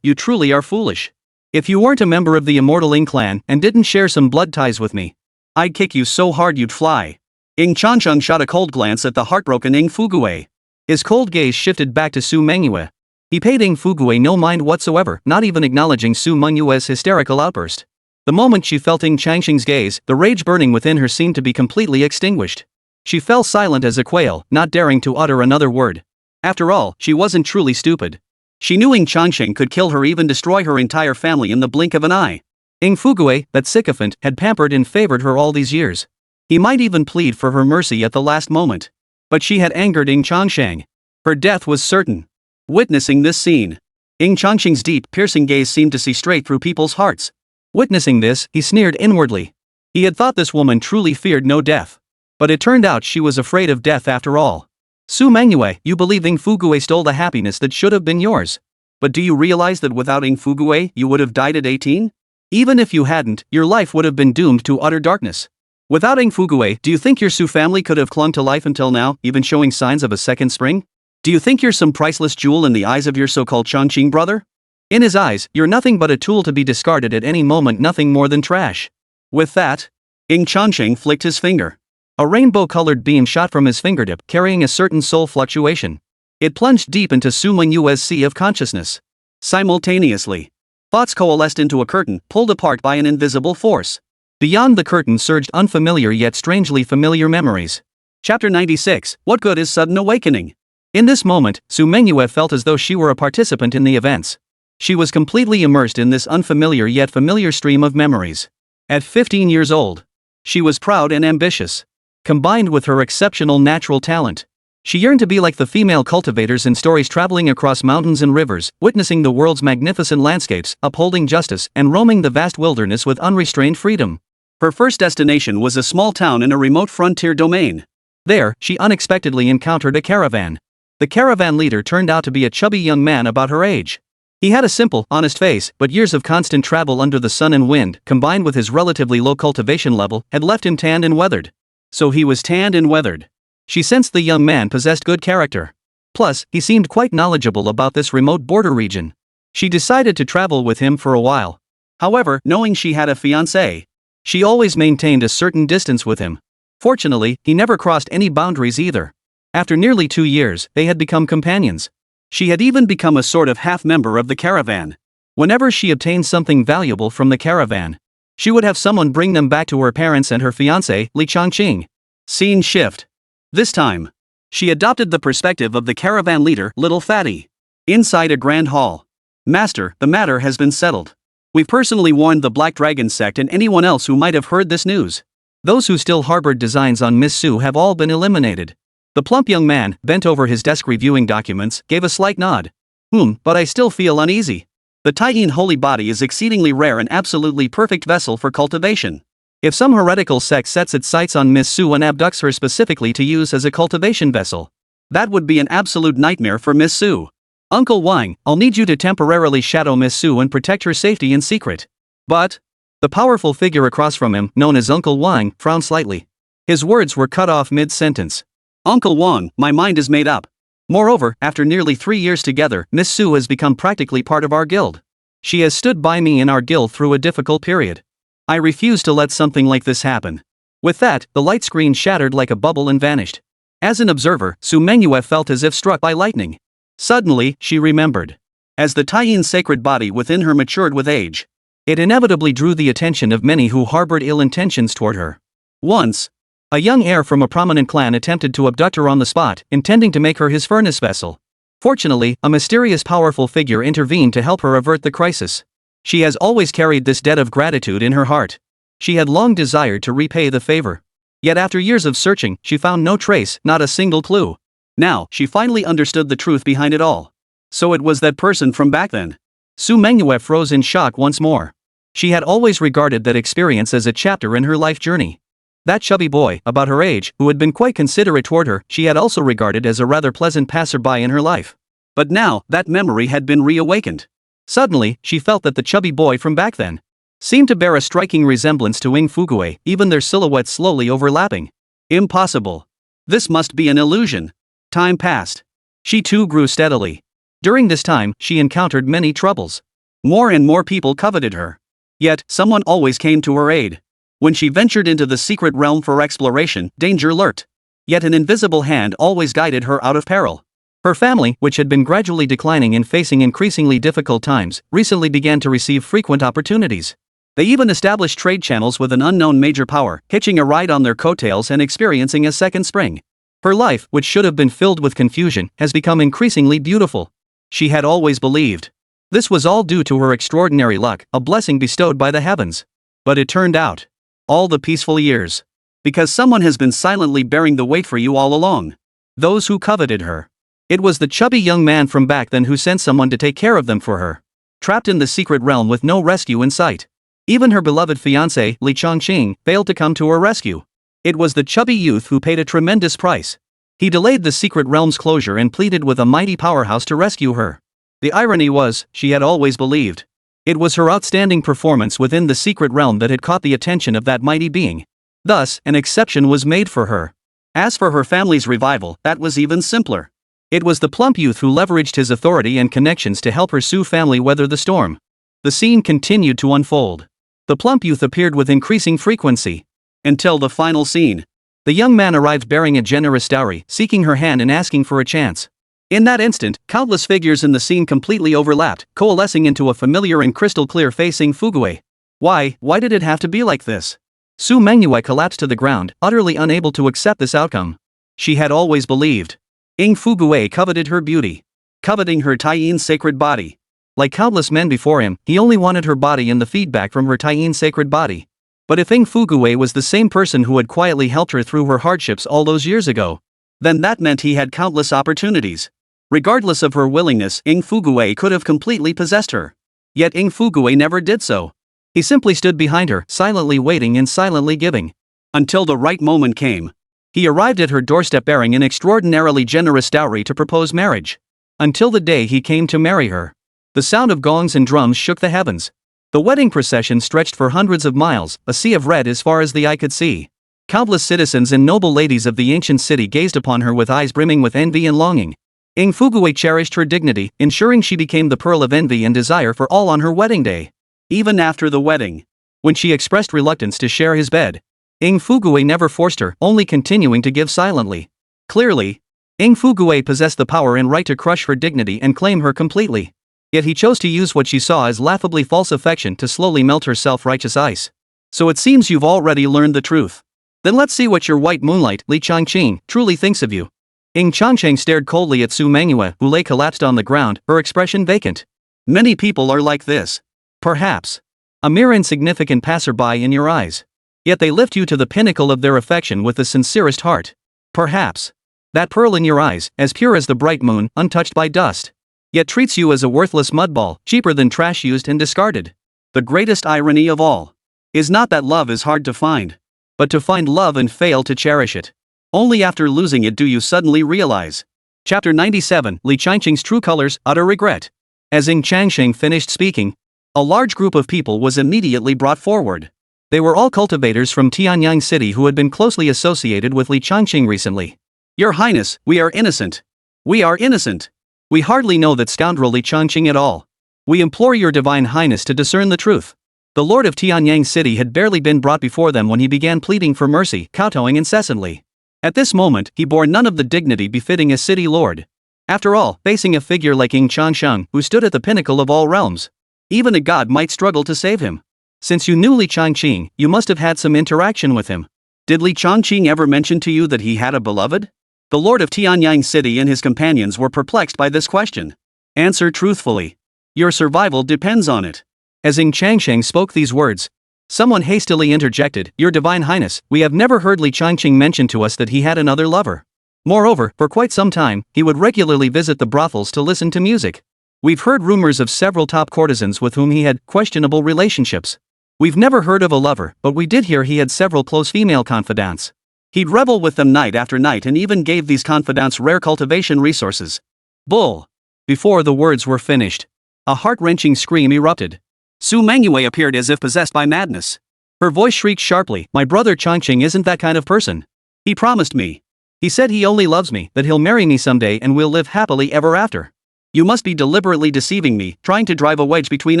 Speaker 1: you truly are foolish.
Speaker 2: If you weren't a member of the immortal Ying clan and didn't share some blood ties with me,
Speaker 1: I'd kick you so hard you'd fly. Ying Changsheng shot a cold glance at the heartbroken Ying Fugui.
Speaker 2: His cold gaze shifted back to Su Mengyue. He paid Ying Fugui no mind whatsoever, not even acknowledging Su Mengyue's hysterical outburst. The moment she felt Ying Changsheng's gaze, the rage burning within her seemed to be completely extinguished. She fell silent as a quail, not daring to utter another word.
Speaker 1: After all, she wasn't truly stupid. She knew Ying Changsheng could kill her, even destroy her entire family in the blink of an eye.
Speaker 2: Ying Fugui, that sycophant, had pampered and favored her all these years. He might even plead for her mercy at the last moment. But she had angered Ying Changsheng.
Speaker 1: Her death was certain. Witnessing this scene, Ying Changsheng's deep, piercing gaze seemed to see straight through people's hearts.
Speaker 2: Witnessing this, he sneered inwardly. He had thought this woman truly feared no death. But it turned out she was afraid of death after all. Su Mengyue, you believe Ying Fugui stole the happiness that should have been yours.
Speaker 1: But do you realize that without Ying Fugui, you would have died at 18? Even if you hadn't, your life would have been doomed to utter darkness. Without Ying Fugui, do you think your Su family could have clung to life until now, even showing signs of a second spring? Do you think you're some priceless jewel in the eyes of your so-called Changqing brother?
Speaker 2: In his eyes, you're nothing but a tool to be discarded at any moment, nothing more than trash.
Speaker 1: With that, Ying Changsheng flicked his finger.
Speaker 2: A rainbow-colored beam shot from his fingertip, carrying a certain soul fluctuation. It plunged deep into Su Mengyue's sea of consciousness.
Speaker 1: Simultaneously, thoughts coalesced into a curtain, pulled apart by an invisible force.
Speaker 2: Beyond the curtain surged unfamiliar yet strangely familiar memories.
Speaker 1: Chapter 96, What Good is Sudden Awakening?
Speaker 2: In this moment, Su Mengyue felt as though she were a participant in the events. She was completely immersed in this unfamiliar yet familiar stream of memories. At 15 years old, she was proud and ambitious. Combined with her exceptional natural talent, she yearned to be like the female cultivators in stories, traveling across mountains and rivers, witnessing the world's magnificent landscapes, upholding justice, and roaming the vast wilderness with unrestrained freedom.
Speaker 1: Her first destination was a small town in a remote frontier domain.
Speaker 2: There, she unexpectedly encountered a caravan. The caravan leader turned out to be a chubby young man about her age. He had a simple, honest face, but years of constant travel under the sun and wind, combined with his relatively low cultivation level, had left him tanned and weathered.
Speaker 1: So he was tanned and weathered.
Speaker 2: She sensed the young man possessed good character. Plus, he seemed quite knowledgeable about this remote border region. She decided to travel with him for a while.
Speaker 1: However, knowing she had a fiancé,
Speaker 2: she always maintained a certain distance with him. Fortunately, he never crossed any boundaries either. After nearly 2 years, they had become companions.
Speaker 1: She had even become a sort of half-member of the caravan.
Speaker 2: Whenever she obtained something valuable from the caravan, she would have someone bring them back to her parents and her fiancé, Li Changqing.
Speaker 1: Scene shift. This time, she adopted the perspective of the caravan leader, Little Fatty. Inside a grand hall. Master, the matter has been settled. We've personally warned the Black Dragon sect and anyone else who might have heard this news.
Speaker 2: Those who still harbored designs on Miss Su have all been eliminated. The plump young man, bent over his desk reviewing documents, gave a slight nod.
Speaker 1: But I still feel uneasy. The Taiyin holy body is exceedingly rare and absolutely perfect vessel for cultivation.
Speaker 2: If some heretical sect sets its sights on Miss Su and abducts her specifically to use as a cultivation vessel,
Speaker 1: that would be an absolute nightmare for Miss Su.
Speaker 2: Uncle Wang, I'll need you to temporarily shadow Miss Su and protect her safety in secret.
Speaker 1: But
Speaker 2: the powerful figure across from him, known as Uncle Wang, frowned slightly. His words were cut off mid-sentence.
Speaker 1: Uncle Wang, my mind is made up.
Speaker 2: Moreover, after nearly 3 years together, Miss Su has become practically part of our guild. She has stood by me in our guild through a difficult period. I refuse to let something like this happen. With that, the light screen shattered like a bubble and vanished. As an observer, Su Mengyue felt as if struck by lightning. Suddenly, she remembered.
Speaker 1: As the Taiyin sacred body within her matured with age,
Speaker 2: it inevitably drew the attention of many who harbored ill intentions toward her.
Speaker 1: Once,
Speaker 2: a young heir from a prominent clan attempted to abduct her on the spot, intending to make her his furnace vessel. Fortunately, a mysterious powerful figure intervened to help her avert the crisis. She has always carried this debt of gratitude in her heart. She had long desired to repay the favor. Yet after years of searching, she found no trace, not a single clue.
Speaker 1: Now, she finally understood the truth behind it all. So it was that person from back then.
Speaker 2: Su Mengyue froze in shock once more. She had always regarded that experience as a chapter in her life journey. That chubby boy, about her age, who had been quite considerate toward her, she had also regarded as a rather pleasant passerby in her life.
Speaker 1: But now, that memory had been reawakened.
Speaker 2: Suddenly, she felt that the chubby boy from back then seemed to bear a striking resemblance to Ying Fugue, even their silhouettes slowly overlapping.
Speaker 1: Impossible. This must be an illusion. Time passed.
Speaker 2: She too grew steadily. During this time, she encountered many troubles.
Speaker 1: More and more people coveted her. Yet, someone always came to her aid. When she ventured into the secret realm for exploration, danger lurked. Yet an invisible hand always guided her out of peril. Her family, which had been gradually declining and facing increasingly difficult times, recently began to receive frequent opportunities. They even established trade channels with an unknown major power, hitching a ride on their coattails and experiencing a second spring. Her life, which should have been filled with confusion, has become increasingly beautiful. She had always believed this was all due to her extraordinary luck, a blessing bestowed by the heavens. But it turned out, all the peaceful years, because someone has been silently bearing the weight for you all along. Those who coveted her. It was the chubby young man from back then who sent someone to take care of them for her. Trapped in the secret realm with no rescue in sight. Even her beloved fiancé, Li Changqing, failed to come to her rescue. It was the chubby youth who paid a tremendous price. He delayed the secret realm's closure and pleaded with a mighty powerhouse to rescue her. The irony was, she had always believed it was her outstanding performance within the secret realm that had caught the attention of that mighty being. Thus, an exception was made for her. As for her family's revival, that was even simpler. It was the plump youth who leveraged his authority and connections to help her Su family weather the storm. The scene continued to unfold. The plump youth appeared with increasing frequency. Until the final scene. The young man arrived bearing a generous dowry, seeking her hand and asking for a chance. In that instant, countless figures in the scene completely overlapped, coalescing into a familiar and crystal-clear facing Fugue. Why did it have to be like this? Su Mengyue collapsed to the ground, utterly unable to accept this outcome.
Speaker 2: She had always believed. Ying Fugui coveted her beauty. Coveting her Taiyin sacred body. Like countless men before him, he only wanted her body and the feedback from her Taiyin sacred body. But if Ying Fugui was the same person who had quietly helped her through her hardships all those years ago, then that meant he had countless opportunities. Regardless of her willingness, Ying Fugui could have completely possessed her. Yet Ying Fugui never did so. He simply stood behind her, silently waiting and silently giving. Until the right moment came. He arrived at her doorstep bearing an extraordinarily generous dowry to propose marriage. Until the day he came to marry her. The sound of gongs and drums shook the heavens. The wedding procession stretched for hundreds of miles, a sea of red as far as the eye could see. Countless citizens and noble ladies of the ancient city gazed upon her with eyes brimming with envy and longing. Ying Fugui cherished her dignity, ensuring she became the pearl of envy and desire for all on her wedding day. Even after the wedding, when she expressed reluctance to share his bed, Ying Fugui never forced her, only continuing to give silently. Clearly, Ying Fugui possessed the power and right to crush her dignity and claim her completely. Yet he chose to use what she saw as laughably false affection to slowly melt her self-righteous ice. So it seems you've already learned the truth. Then let's see what your white moonlight, Li Changqing, truly thinks of you. Ying Changsheng stared coldly at Su Manhwa, who lay collapsed on the ground, her expression vacant. Many people are like this. Perhaps. A mere insignificant passerby in your eyes. Yet they lift you to the pinnacle of their affection with the sincerest heart. Perhaps. That pearl in your eyes, as pure as the bright moon, untouched by dust. Yet treats you as a worthless mudball, cheaper than trash used and discarded. The greatest irony of all is not that love is hard to find, but to find love and fail to cherish it. Only after losing it do you suddenly realize. Chapter 97, Li Changsheng's True Colors, Utter Regret. As Ying Changsheng finished speaking, a large group of people was immediately brought forward. They were all cultivators from Tianyang City who had been closely associated with Li Changsheng recently. Your Highness, we are innocent. We are innocent. We hardly know that scoundrel Li Changsheng at all. We implore your Divine Highness to discern the truth. The Lord of Tianyang City had barely been brought before them when he began pleading for mercy, kowtowing incessantly. At this moment, he bore none of the dignity befitting a city lord. After all, facing a figure like Ying Changsheng, who stood at the pinnacle of all realms, even a god might struggle to save him. Since you knew Li Changqing, you must have had some interaction with him. Did Li Changqing ever mention to you that he had a beloved? The Lord of Tianyang City and his companions were perplexed by this question. Answer truthfully. Your survival depends on it. As Ying Changsheng spoke these words, someone hastily interjected, Your Divine Highness, we have never heard Li Changqing mention to us that he had another lover. Moreover, for quite some time, he would regularly visit the brothels to listen to music. We've heard rumors of several top courtesans with whom he had questionable relationships. We've never heard of a lover, but we did hear he had several close female confidants. He'd revel with them night after night and even gave these confidants rare cultivation resources. Bull! Before the words were finished, a heart-wrenching scream erupted. Su Manhwa appeared as if possessed by madness. Her voice shrieked sharply, My brother Changqing isn't that kind of person. He promised me. He said he only loves me, that he'll marry me someday and we'll live happily ever after. You must be deliberately deceiving me, trying to drive a wedge between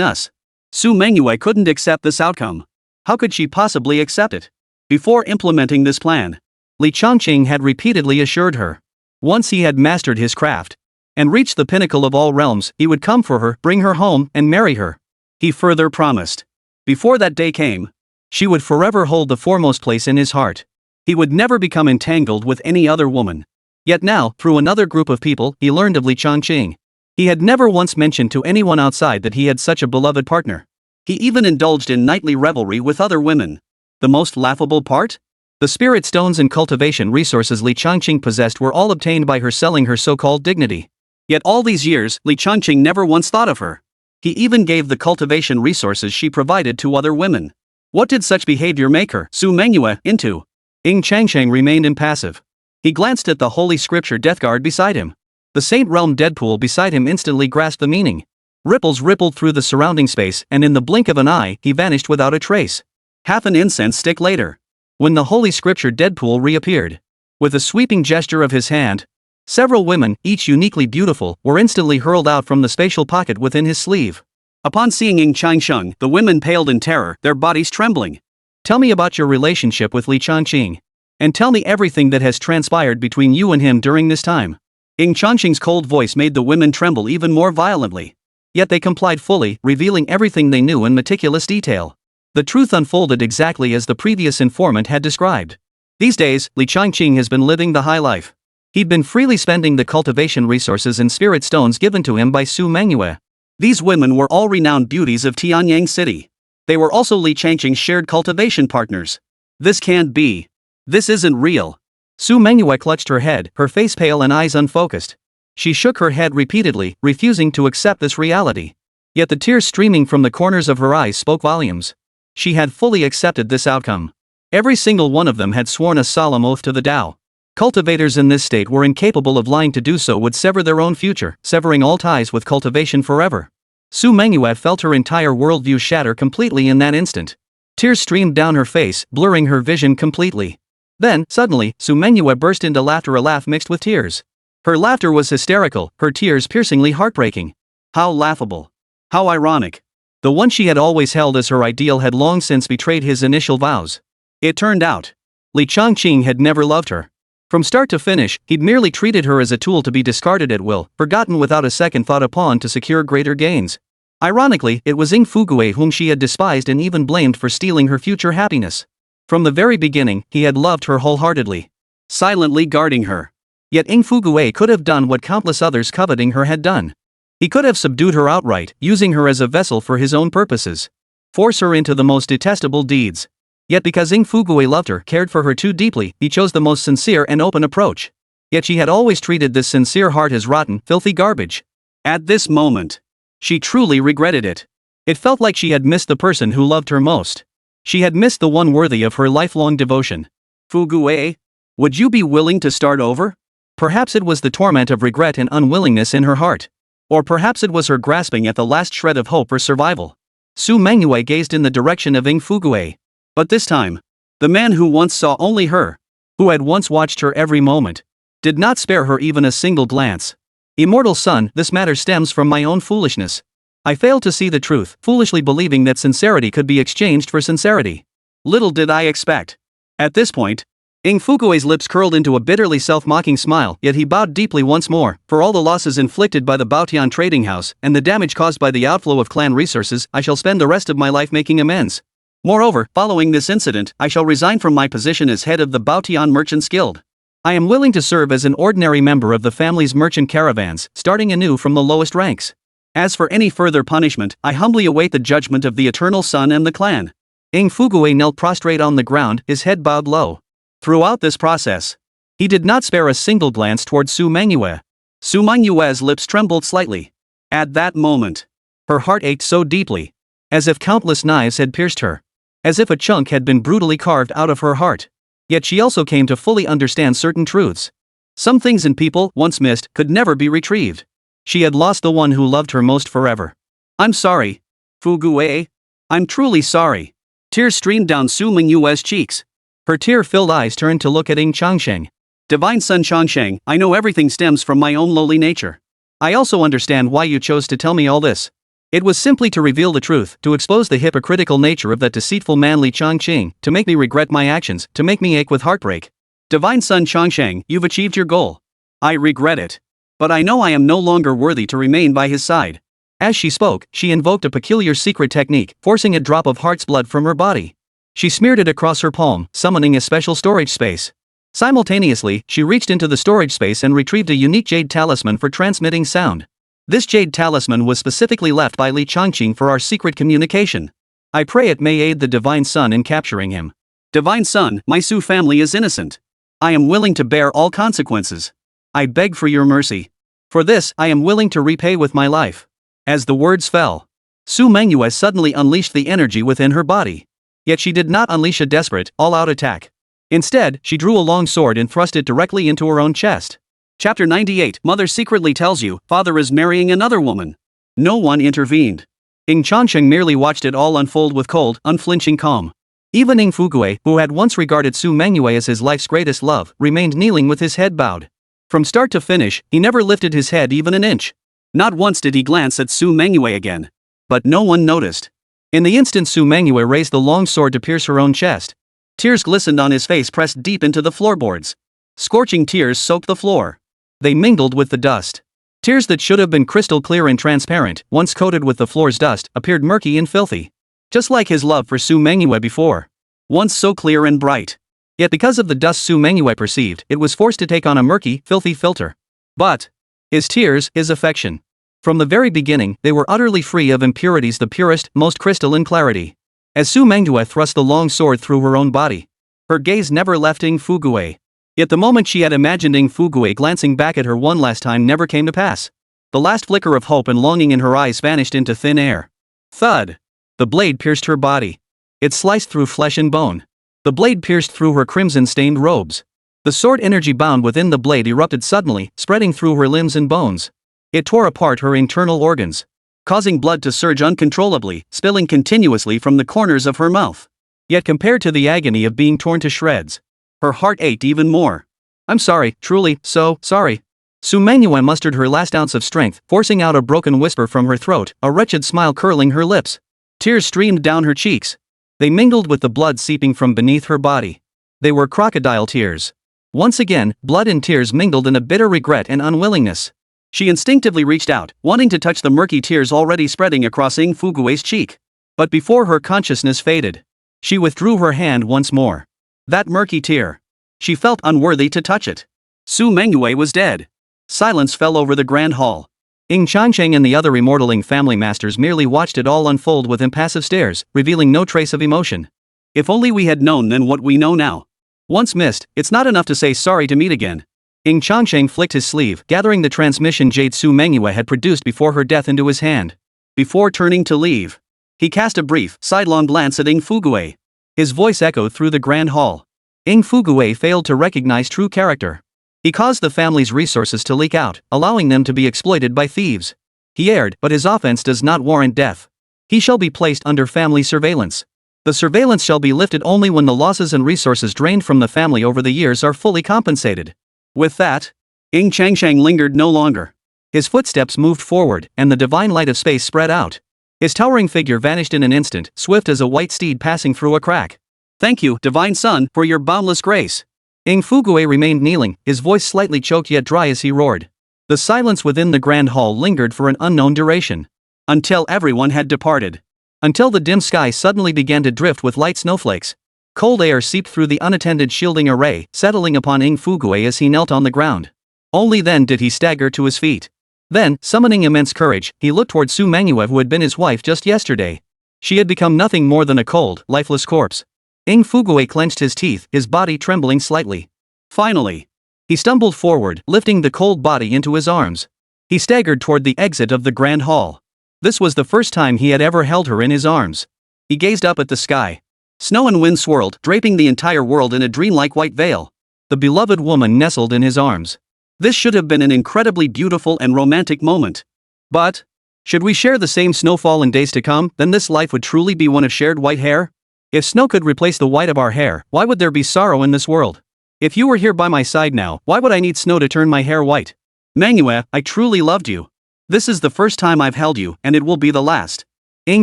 Speaker 2: us. Su Manhwa couldn't accept this outcome. How could she possibly accept it? Before implementing this plan, Li Changqing had repeatedly assured her. Once he had mastered his craft and reached the pinnacle of all realms, he would come for her, bring her home, and marry her. He further promised. Before that day came, she would forever hold the foremost place in his heart. He would never become entangled with any other woman. Yet now, through another group of people, he learned of Li Changqing. He had never once mentioned to anyone outside that he had such a beloved partner. He even indulged in nightly revelry with other women. The most laughable part? The spirit stones and cultivation resources Li Changqing possessed were all obtained by her selling her so-called dignity. Yet all these years, Li Changqing never once thought of her. He even gave the cultivation resources she provided to other women. What did such behavior make her, Su Manhwa, into? Ying Changsheng remained impassive. He glanced at the holy scripture death guard beside him. The Saint Realm Deadpool beside him instantly grasped the meaning. Ripples rippled through the surrounding space, and in the blink of an eye, he vanished without a trace. Half an incense stick later, when the holy scripture Deadpool reappeared, with a sweeping gesture of his hand, several women, each uniquely beautiful, were instantly hurled out from the spatial pocket within his sleeve. Upon seeing Ying Changsheng, the women paled in terror, their bodies trembling. Tell me about your relationship with Li Changqing. And tell me everything that has transpired between you and him during this time. Ying Changsheng's cold voice made the women tremble even more violently. Yet they complied fully, revealing everything they knew in meticulous detail. The truth unfolded exactly as the previous informant had described. These days, Li Changqing has been living the high life. He'd been freely spending the cultivation resources and spirit stones given to him by Su Mengyue.
Speaker 1: These women were all renowned beauties of Tianyang City. They were also Li Changqing's shared cultivation partners. This can't be. This isn't real.
Speaker 2: Su Mengyue clutched her head, her face pale and eyes unfocused. She shook her head repeatedly, refusing to accept this reality. Yet the tears streaming from the corners of her eyes spoke volumes. She had fully accepted this outcome. Every single one of them had sworn a solemn oath to the Tao. Cultivators in this state were incapable of lying. To do so would sever their own future, severing all ties with cultivation forever. Su Mengyue felt her entire worldview shatter completely in that instant. Tears streamed down her face, blurring her vision completely. Then, suddenly, Su Mengyue burst into laughter, a laugh mixed with tears. Her laughter was hysterical, her tears piercingly heartbreaking.
Speaker 1: How laughable. How ironic.
Speaker 2: The one she had always held as her ideal had long since betrayed his initial vows.
Speaker 1: It turned out,
Speaker 2: Li Changqing had never loved her. From start to finish, he'd merely treated her as a tool to be discarded at will, forgotten without a second thought, a pawn to secure greater gains. Ironically, it was Ying Fugui whom she had despised and even blamed for stealing her future happiness. From the very beginning, he had loved her wholeheartedly,
Speaker 1: silently guarding her.
Speaker 2: Yet Ying Fugui could have done what countless others coveting her had done. He could have subdued her outright, using her as a vessel for his own purposes. Force her into the most detestable deeds. Yet because Ying Fugui loved her, cared for her too deeply, he chose the most sincere and open approach. Yet she had always treated this sincere heart as rotten, filthy garbage.
Speaker 1: At this moment, she truly regretted it.
Speaker 2: It felt like she had missed the person who loved her most. She had missed the one worthy of her lifelong devotion.
Speaker 1: Fugui, would you be willing to start over?
Speaker 2: Perhaps it was the torment of regret and unwillingness in her heart. Or perhaps it was her grasping at the last shred of hope for survival. Su Mengyue gazed in the direction of Ying Fugui.
Speaker 1: But this time, the man who once saw only her,
Speaker 2: who had once watched her every moment, did not spare her even a single glance. Immortal son, this matter stems from my own foolishness. I failed to see the truth, foolishly believing that sincerity could be exchanged for sincerity.
Speaker 1: Little did I expect. At this point, Ying Fugui's lips curled into a bitterly self-mocking smile, yet he bowed deeply once more. For all the losses inflicted by the Baotian trading house, and the damage caused by the outflow of clan resources, I shall spend the rest of my life making amends. Moreover, following this incident, I shall resign from my position as head of the Baotian Merchants Guild. I am willing to serve as an ordinary member of the family's merchant caravans, starting anew from the lowest ranks. As for any further punishment, I humbly await the judgment of the Eternal Sun and the clan.
Speaker 2: Ying Fugui knelt prostrate on the ground, his head bowed low.
Speaker 1: Throughout this process,
Speaker 2: he did not spare a single glance toward Su Mengyue.
Speaker 1: Su Mengyue's lips trembled slightly. At that moment,
Speaker 2: her heart ached so deeply, as if countless knives had pierced her. As if a chunk had been brutally carved out of her heart. Yet she also came to fully understand certain truths. Some things in people, once missed, could never be retrieved. She had lost the one who loved her most forever.
Speaker 1: I'm sorry, Fugui. I'm truly sorry. Tears streamed down Su Mengyue's cheeks.
Speaker 2: Her tear-filled eyes turned to look at Ying Changsheng.
Speaker 1: Divine Son Changsheng, I know everything stems from my own lowly nature.
Speaker 2: I also understand why you chose to tell me all this. It was simply to reveal the truth, to expose the hypocritical nature of that deceitful man Li Changqing, to make me regret my actions, to make me ache with heartbreak.
Speaker 1: Divine Son Changsheng, you've achieved your goal. I regret it. But I know I am no longer worthy to remain by his side.
Speaker 2: As she spoke, she invoked a peculiar secret technique, forcing a drop of heart's blood from her body. She smeared it across her palm, summoning a special storage space. Simultaneously, she reached into the storage space and retrieved a unique jade talisman for transmitting sound. This jade talisman was specifically left by Li Changqing for our secret communication. I pray it may aid the Divine Son in capturing him.
Speaker 1: Divine Son, my Su family is innocent. I am willing to bear all consequences. I beg for your mercy.
Speaker 2: For this, I am willing to repay with my life. As the words fell, Su Mengyue suddenly unleashed the energy within her body. Yet she did not unleash a desperate, all-out attack. Instead, she drew a long sword and thrust it directly into her own chest.
Speaker 1: Chapter 98, Mother secretly tells you, father is marrying another woman. No one intervened.
Speaker 2: Ying Changsheng merely watched it all unfold with cold, unflinching calm. Even Ying Fugui, who had once regarded Su Mengyue as his life's greatest love, remained kneeling with his head bowed. From start to finish, he never lifted his head even an inch.
Speaker 1: Not once did he glance at Su Mengyue again. But no one noticed.
Speaker 2: In the instant Su Mengyue raised the long sword to pierce her own chest,
Speaker 1: tears glistened on his face, pressed deep into the floorboards. Scorching tears soaked the floor.
Speaker 2: They mingled with the dust. Tears that should have been crystal clear and transparent, once coated with the floor's dust, appeared murky and filthy. Just like his love for Su Mengyue before.
Speaker 1: Once so clear and bright.
Speaker 2: Yet because of the dust Su Mengyue perceived, it was forced to take on a murky, filthy filter. But his tears, his affection. From the very beginning, they were utterly free of impurities, the purest, most crystalline clarity. As Su Mengyue thrust the long sword through her own body, her gaze never left Ying Fuguei. Yet the moment she had imagined Ying Fuguei glancing back at her one last time never came to pass. The last flicker of hope and longing in her eyes vanished into thin air. Thud! The blade pierced her body. It sliced through flesh and bone. The blade pierced through her crimson-stained robes. The sword energy bound within the blade erupted suddenly, spreading through her limbs and bones. It tore apart her internal organs, causing blood to surge uncontrollably, spilling continuously from the corners of her mouth. Yet compared to the agony of being torn to shreds, her heart ached even more. I'm sorry, truly, so sorry. Su Mengyue mustered her last ounce of strength, forcing out a broken whisper from her throat, a wretched smile curling her lips. Tears streamed down her cheeks. They mingled with the blood seeping from beneath her body. They were crocodile tears. Once again, blood and tears mingled in a bitter regret and unwillingness. She instinctively reached out, wanting to touch the murky tears already spreading across Ying Fuguei's cheek. But before her consciousness faded, she withdrew her hand once more. That murky tear. She felt unworthy to touch it. Su Mengyue was dead. Silence fell over the grand hall. Ying Changsheng and the other immortal Ying family masters merely watched it all unfold with impassive stares, revealing no trace of emotion. If only we had known then what we know now. Once missed, it's not enough to say sorry to meet again. Ying Changsheng flicked his sleeve, gathering the transmission jade Su Mengyue had produced before her death into his hand. Before turning to leave, he cast a brief, sidelong glance at Ying Fuguei. His voice echoed through the grand hall. Ying Fuguei failed to recognize true character. He caused the family's resources to leak out, allowing them to be exploited by thieves. He erred, but his offense does not warrant death. He shall be placed under family surveillance. The surveillance shall be lifted only when the losses and resources drained from the family over the years are fully compensated. With that, Ying Changsheng lingered no longer. His footsteps moved forward, and the divine light of space spread out. His towering figure vanished in an instant, swift as a white steed passing through a crack. Thank you, Divine Son, for your boundless grace. Ying Fuguei remained kneeling, his voice slightly choked yet dry as he roared. The silence within the grand hall lingered for an unknown duration. Until everyone had departed. Until the dim sky suddenly began to drift with light snowflakes. Cold air seeped through the unattended shielding array, settling upon Ying Fuguei as he knelt on the ground. Only then did he stagger to his feet. Then, summoning immense courage, he looked toward Su Mengyue, who had been his wife just yesterday. She had become nothing more than a cold, lifeless corpse. Ying Fuguei clenched his teeth, his body trembling slightly. Finally, he stumbled forward, lifting the cold body into his arms. He staggered toward the exit of the grand hall. This was the first time he had ever held her in his arms. He gazed up at the sky. Snow and wind swirled, draping the entire world in a dreamlike white veil. The beloved woman nestled in his arms. This should have been an incredibly beautiful and romantic moment. But, should we share the same snowfall in days to come, then this life would truly be one of shared white hair? If snow could replace the white of our hair, why would there be sorrow in this world? If you were here by my side now, why would I need snow to turn my hair white? Mengyue, I truly loved you. This is the first time I've held you, and it will be the last. Ying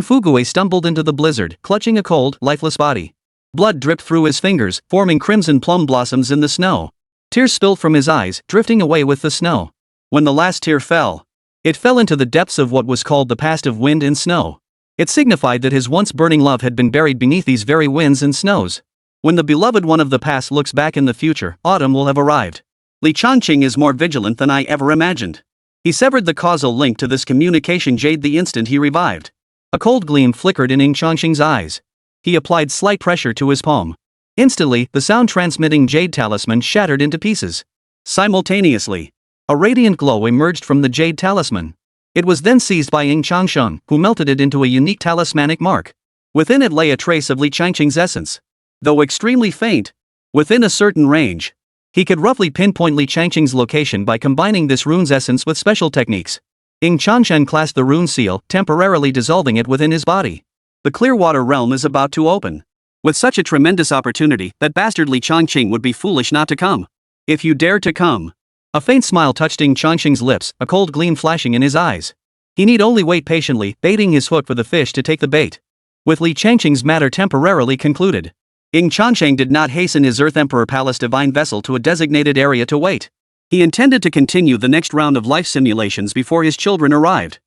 Speaker 2: Fuguei stumbled into the blizzard, clutching a cold, lifeless body. Blood dripped through his fingers, forming crimson plum blossoms in the snow. Tears spilled from his eyes, drifting away with the snow. When the last tear fell, it fell into the depths of what was called the past of wind and snow. It signified that his once burning love had been buried beneath these very winds and snows. When the beloved one of the past looks back in the future, autumn will have arrived. Li Changqing is more vigilant than I ever imagined. He severed the causal link to this communication jade the instant he revived. A cold gleam flickered in Ying Changsheng's eyes. He applied slight pressure to his palm. Instantly, the sound-transmitting jade talisman shattered into pieces. Simultaneously, a radiant glow emerged from the jade talisman. It was then seized by Ying Changsheng, who melted it into a unique talismanic mark. Within it lay a trace of Li Changqing's essence. Though extremely faint, within a certain range, he could roughly pinpoint Li Changqing's location by combining this rune's essence with special techniques. Ying Changsheng clasped the rune seal, temporarily dissolving it within his body. The Clearwater realm is about to open. With such a tremendous opportunity, that bastard Li Changqing would be foolish not to come. If you dare to come. A faint smile touched Ying Changsheng's lips, a cold gleam flashing in his eyes. He need only wait patiently, baiting his hook for the fish to take the bait. With Li Changqing's matter temporarily concluded, Ying Changsheng did not hasten his Earth Emperor Palace divine vessel to a designated area to wait. He intended to continue the next round of life simulations before his children arrived.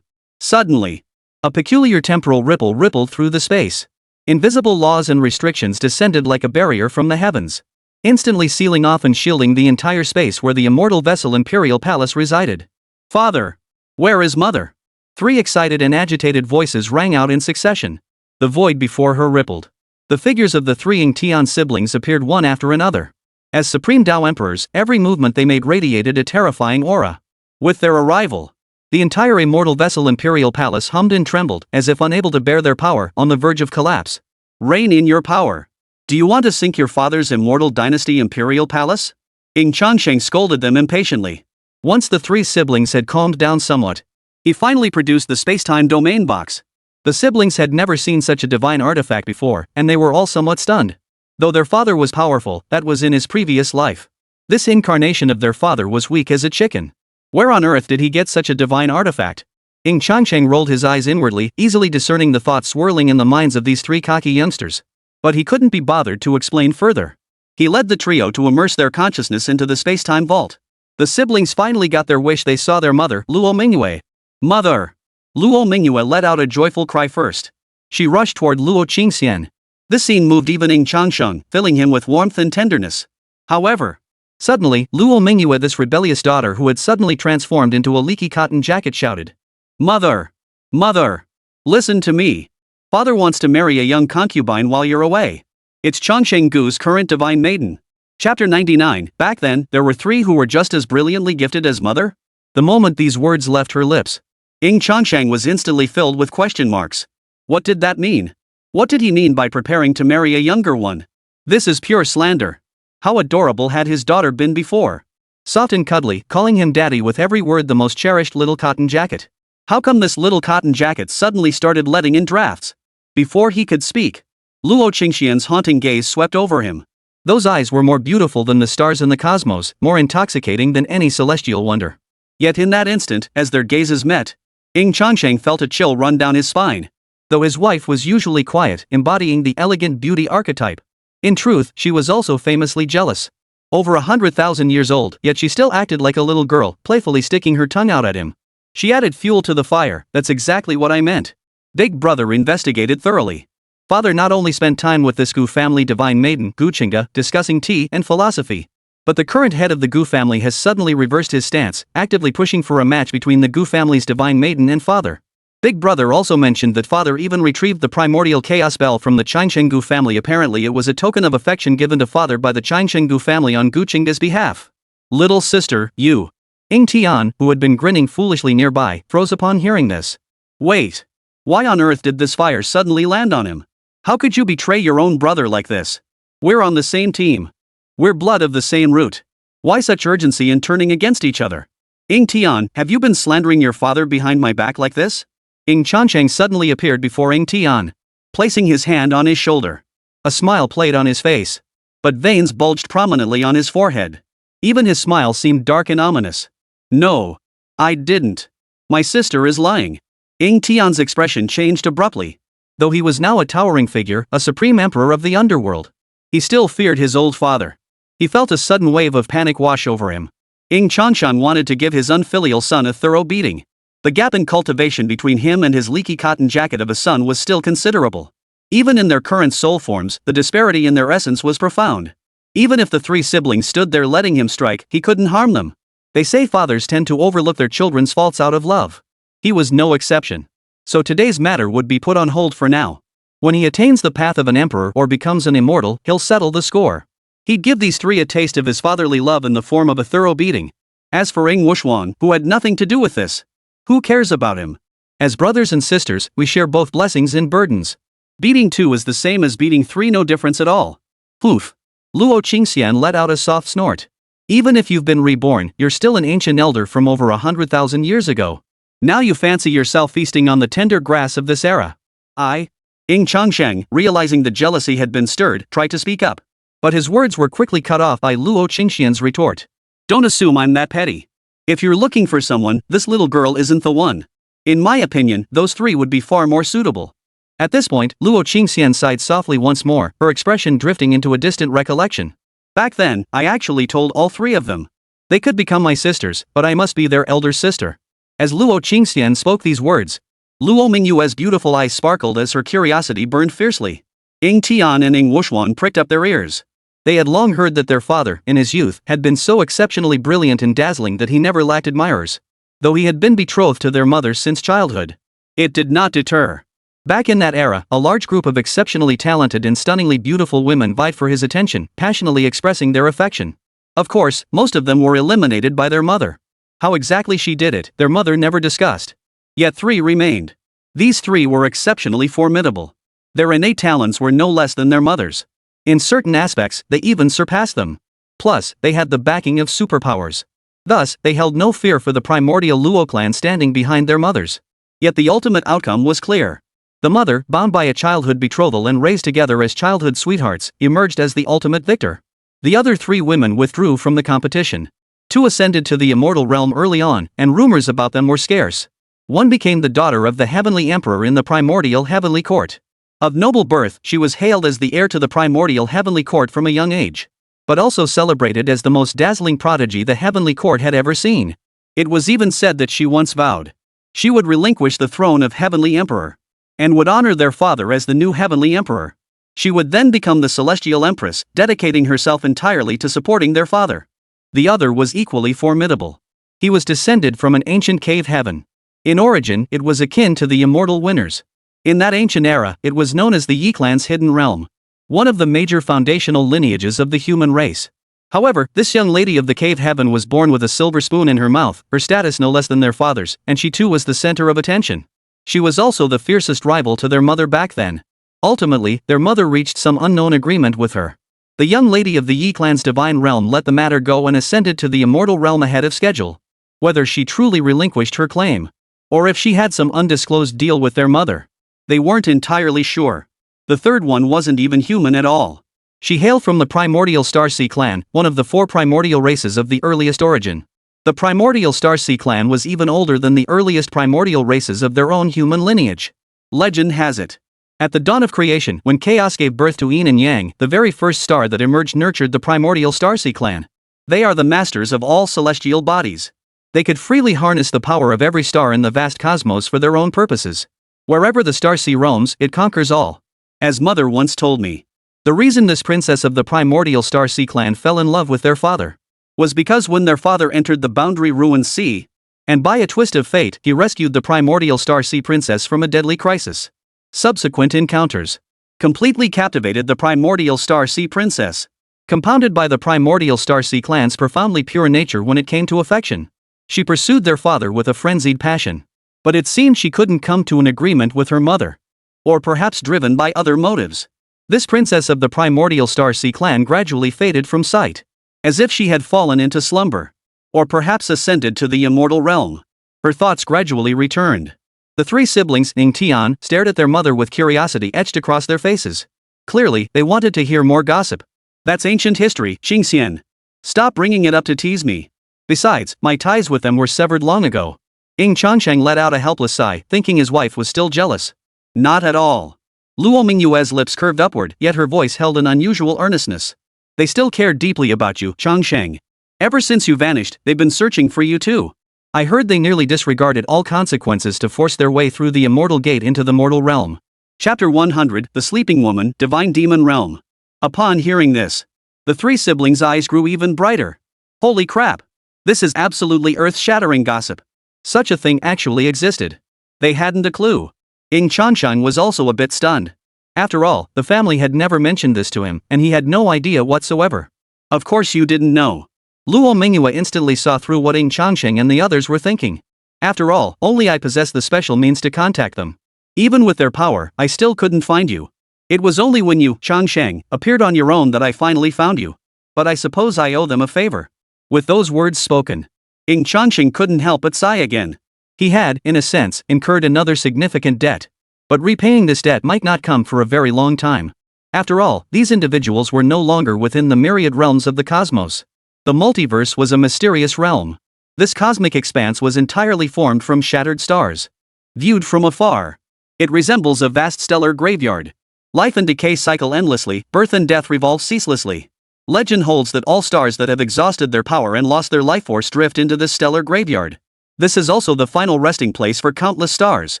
Speaker 2: Suddenly, a peculiar temporal ripple rippled through the space. Invisible laws and restrictions descended like a barrier from the heavens, instantly sealing off and shielding the entire space where the immortal vessel Imperial Palace resided.
Speaker 1: Father! Where is mother?
Speaker 2: 3 excited and agitated voices rang out in succession. The void before her rippled. The figures of the 3 Ying Tian siblings appeared one after another. As Supreme Dao Emperors, every movement they made radiated a terrifying aura.
Speaker 1: With their arrival,
Speaker 2: the entire immortal vessel Imperial Palace hummed and trembled, as if unable to bear their power, on the verge of collapse.
Speaker 1: Reign in your power. Do you want to sink your father's immortal dynasty Imperial Palace? Ying Changsheng scolded them impatiently.
Speaker 2: Once the 3 siblings had calmed down somewhat,
Speaker 1: he finally produced the space-time domain box.
Speaker 2: The siblings had never seen such a divine artifact before, and they were all somewhat stunned. Though their father was powerful, that was in his previous life. This incarnation of their father was weak as a chicken. Where on earth did he get such a divine artifact? Ying Changsheng rolled his eyes inwardly, easily discerning the thoughts swirling in the minds of these 3 cocky youngsters. But he couldn't be bothered to explain further.
Speaker 1: He led the trio to immerse their consciousness into the space-time vault. The siblings finally got their wish. They saw their mother, Luo Qingxian.
Speaker 2: Mother!
Speaker 1: Luo Qingxian let out a joyful cry first.
Speaker 2: She rushed toward Luo Qingxian.
Speaker 1: This scene moved even Ying Changsheng, filling him with warmth and tenderness. However,
Speaker 2: suddenly, Luo Qingxian, this rebellious daughter who had suddenly transformed into a leaky cotton jacket, shouted,
Speaker 1: Mother! Mother! Listen to me. Father wants to marry a young concubine while you're away. It's Changsheng Gu's current divine maiden. Chapter 99. Back then, there were 3 who were just as brilliantly gifted as mother?
Speaker 2: The moment these words left her lips,
Speaker 1: Ying Changsheng was instantly filled with question marks. What did that mean? What did he mean by preparing to marry a younger one? This is pure slander. How adorable had his daughter been before?
Speaker 2: Soft and cuddly, calling him daddy with every word, the most cherished little cotton jacket.
Speaker 1: How come this little cotton jacket suddenly started letting in drafts? Before he could speak, Luo Qingxian's haunting gaze swept over him.
Speaker 2: Those eyes were more beautiful than the stars in the cosmos, more intoxicating than any celestial wonder.
Speaker 1: Yet in that instant, as their gazes met, Ying Changsheng felt a chill run down his spine.
Speaker 2: Though his wife was usually quiet, embodying the elegant beauty archetype, in truth, she was also famously jealous. Over 100,000 years old, yet she still acted like a little girl, playfully sticking her tongue out at him.
Speaker 1: She added fuel to the fire. That's exactly what I meant. Big brother investigated thoroughly.
Speaker 2: Father not only spent time with this Gu family divine maiden, Gu Qingda, discussing tea and philosophy, but the current head of the Gu family has suddenly reversed his stance, actively pushing for a match between the Gu family's divine maiden and father. Big brother also mentioned that father even retrieved the primordial chaos bell from the Changsheng Gu family. Apparently it was a token of affection given to father by the Changsheng Gu family on Gu Qingda's behalf.
Speaker 1: Little sister, you.
Speaker 2: Ying Tian, who had been grinning foolishly nearby, froze upon hearing this.
Speaker 1: Wait. Why on earth did this fire suddenly land on him? How could you betray your own brother like this? We're on the same team. We're blood of the same root. Why such urgency in turning against each other? Ying Tian, have you been slandering your father behind my back like this?
Speaker 2: Ying Changsheng suddenly appeared before Ying Tian,
Speaker 1: placing his hand on his shoulder.
Speaker 2: A smile played on his face,
Speaker 1: but veins bulged prominently on his forehead. Even his smile seemed dark and ominous. No, I didn't. My sister is lying. Ying Tian's expression changed abruptly.
Speaker 2: Though he was now a towering figure, a supreme emperor of the underworld,
Speaker 1: he still feared his old father. He felt a sudden wave of panic wash over him. Ying Changsheng wanted to give his unfilial son a thorough beating. The gap in cultivation between him and his leaky cotton jacket of a son was still considerable. Even in their current soul forms, the disparity in their essence was profound. Even if the 3 siblings stood there letting him strike, he couldn't harm them. They say fathers tend to overlook their children's faults out of love. He was no exception. So today's matter would be put on hold for now. When he attains the path of an emperor or becomes an immortal, he'll settle the score. He'd give these 3 a taste of his fatherly love in the form of a thorough beating. As for Ying Wuxuan, who had nothing to do with this, who cares about him? As brothers and sisters, we share both blessings and burdens. Beating 2 is the same as beating 3, no difference at all.
Speaker 2: Poof. Luo Qingxian let out a soft snort. Even if you've been reborn, you're still an ancient elder from over 100,000 years ago.
Speaker 1: Now you fancy yourself feasting on the tender grass of this era. Ying Changsheng, realizing the jealousy had been stirred, tried to speak up.
Speaker 2: But his words were quickly cut off by Luo Qingxian's retort.
Speaker 1: Don't assume I'm that petty. If you're looking for someone, this little girl isn't the one. In my opinion, those 3 would be far more suitable.
Speaker 2: At this point, Luo Qingxian sighed softly once more, her expression drifting into a distant recollection.
Speaker 1: Back then, I actually told all 3 of them.
Speaker 2: They could become my sisters, but I must be their elder sister. As Luo Qingxian spoke these words,
Speaker 1: Luo Qingxian's beautiful eyes sparkled as her curiosity burned fiercely. Ying Tian and Ying Wushuan pricked up their ears.
Speaker 2: They had long heard that their father, in his youth, had been so exceptionally brilliant and dazzling that he never lacked admirers. Though he had been betrothed to their mother since childhood,
Speaker 1: it did not deter.
Speaker 2: Back in that era, a large group of exceptionally talented and stunningly beautiful women vied for his attention, passionately expressing their affection. Of course, most of them were eliminated by their mother. How exactly she did it, their mother never discussed. Yet 3 remained. These 3 were exceptionally formidable. Their innate talents were no less than their mother's. In certain aspects, they even surpassed them. Plus, they had the backing of superpowers. Thus, they held no fear for the primordial Luo clan standing behind their mothers. Yet the ultimate outcome was clear. The mother, bound by a childhood betrothal and raised together as childhood sweethearts, emerged as the ultimate victor. The other 3 women withdrew from the competition. 2 ascended to the immortal realm early on, and rumors about them were scarce. One became the daughter of the heavenly emperor in the primordial heavenly court. Of noble birth, she was hailed as the heir to the primordial heavenly court from a young age, but also celebrated as the most dazzling prodigy the heavenly court had ever seen. It was even said that she once vowed she would relinquish the throne of heavenly emperor and would honor their father as the new heavenly emperor. She would then become the celestial empress, dedicating herself entirely to supporting their father. The other was equally formidable. He was descended from an ancient cave heaven. In origin, it was akin to the immortal winners. In that ancient era, it was known as the Ying Clan's hidden realm, one of the major foundational lineages of the human race. However, this young lady of the cave heaven was born with a silver spoon in her mouth, her status no less than their father's, and she too was the center of attention. She was also the fiercest rival to their mother back then. Ultimately, their mother reached some unknown agreement with her. The young lady of the Ying Clan's divine realm let the matter go and ascended to the immortal realm ahead of schedule. Whether she truly relinquished her claim, or if she had some undisclosed deal with their mother, they weren't entirely sure. The third one wasn't even human at all. She hailed from the primordial Starseed clan, one of the 4 primordial races of the earliest origin. The primordial Starseed clan was even older than the earliest primordial races of their own human lineage. Legend has it, at the dawn of creation, when chaos gave birth to Yin and Yang, the very first star that emerged nurtured the primordial Starseed clan. They are the masters of all celestial bodies. They could freely harness the power of every star in the vast cosmos for their own purposes. Wherever the Starseed roams, it conquers all. As mother once told me, the reason this princess of the primordial Starseed clan fell in love with their father was because when their father entered the boundary ruined sea, and by a twist of fate, he rescued the primordial Starseed princess from a deadly crisis. Subsequent encounters completely captivated the primordial Starseed princess, compounded by the primordial Starseed clan's profoundly pure nature when it came to affection. She pursued their father with a frenzied passion. But it seemed she couldn't come to an agreement with her mother. Or perhaps driven by other motives. This princess of the primordial Starseed clan gradually faded from sight, as if she had fallen into slumber. Or perhaps ascended to the immortal realm. Her thoughts gradually returned. The 3 siblings, Ying Tian, stared at their mother with curiosity etched across their faces. Clearly, they wanted to hear more gossip. That's ancient history, Qingxian. Stop bringing it up to tease me. Besides, my ties with them were severed long ago. Ying Changsheng let out a helpless sigh, thinking his wife was still jealous. Not at all. Luo Mingyue's lips curved upward, yet her voice held an unusual earnestness. They still care deeply about you, Changsheng. Ever since you vanished, they've been searching for you too. I heard they nearly disregarded all consequences to force their way through the immortal gate into the mortal realm. Chapter 100, The Sleeping Woman, Divine Demon Realm. Upon hearing this, the 3 siblings' eyes grew even brighter. Holy crap! This is absolutely earth-shattering gossip. Such a thing actually existed. They hadn't a clue. Ying Changsheng was also a bit stunned. After all, the family had never mentioned this to him, and he had no idea whatsoever. Of course you didn't know. Luo Mingyue instantly saw through what Ying Changsheng and the others were thinking. After all, only I possess the special means to contact them. Even with their power, I still couldn't find you. It was only when you, Changsheng, appeared on your own that I finally found you. But I suppose I owe them a favor. With those words spoken, Ying Changsheng couldn't help but sigh again. He had, in a sense, incurred another significant debt. But repaying this debt might not come for a very long time. After all, these individuals were no longer within the myriad realms of the cosmos. The multiverse was a mysterious realm. This cosmic expanse was entirely formed from shattered stars. Viewed from afar, it resembles a vast stellar graveyard. Life and decay cycle endlessly, birth and death revolve ceaselessly. Legend holds that all stars that have exhausted their power and lost their life force drift into this stellar graveyard. This is also the final resting place for countless stars.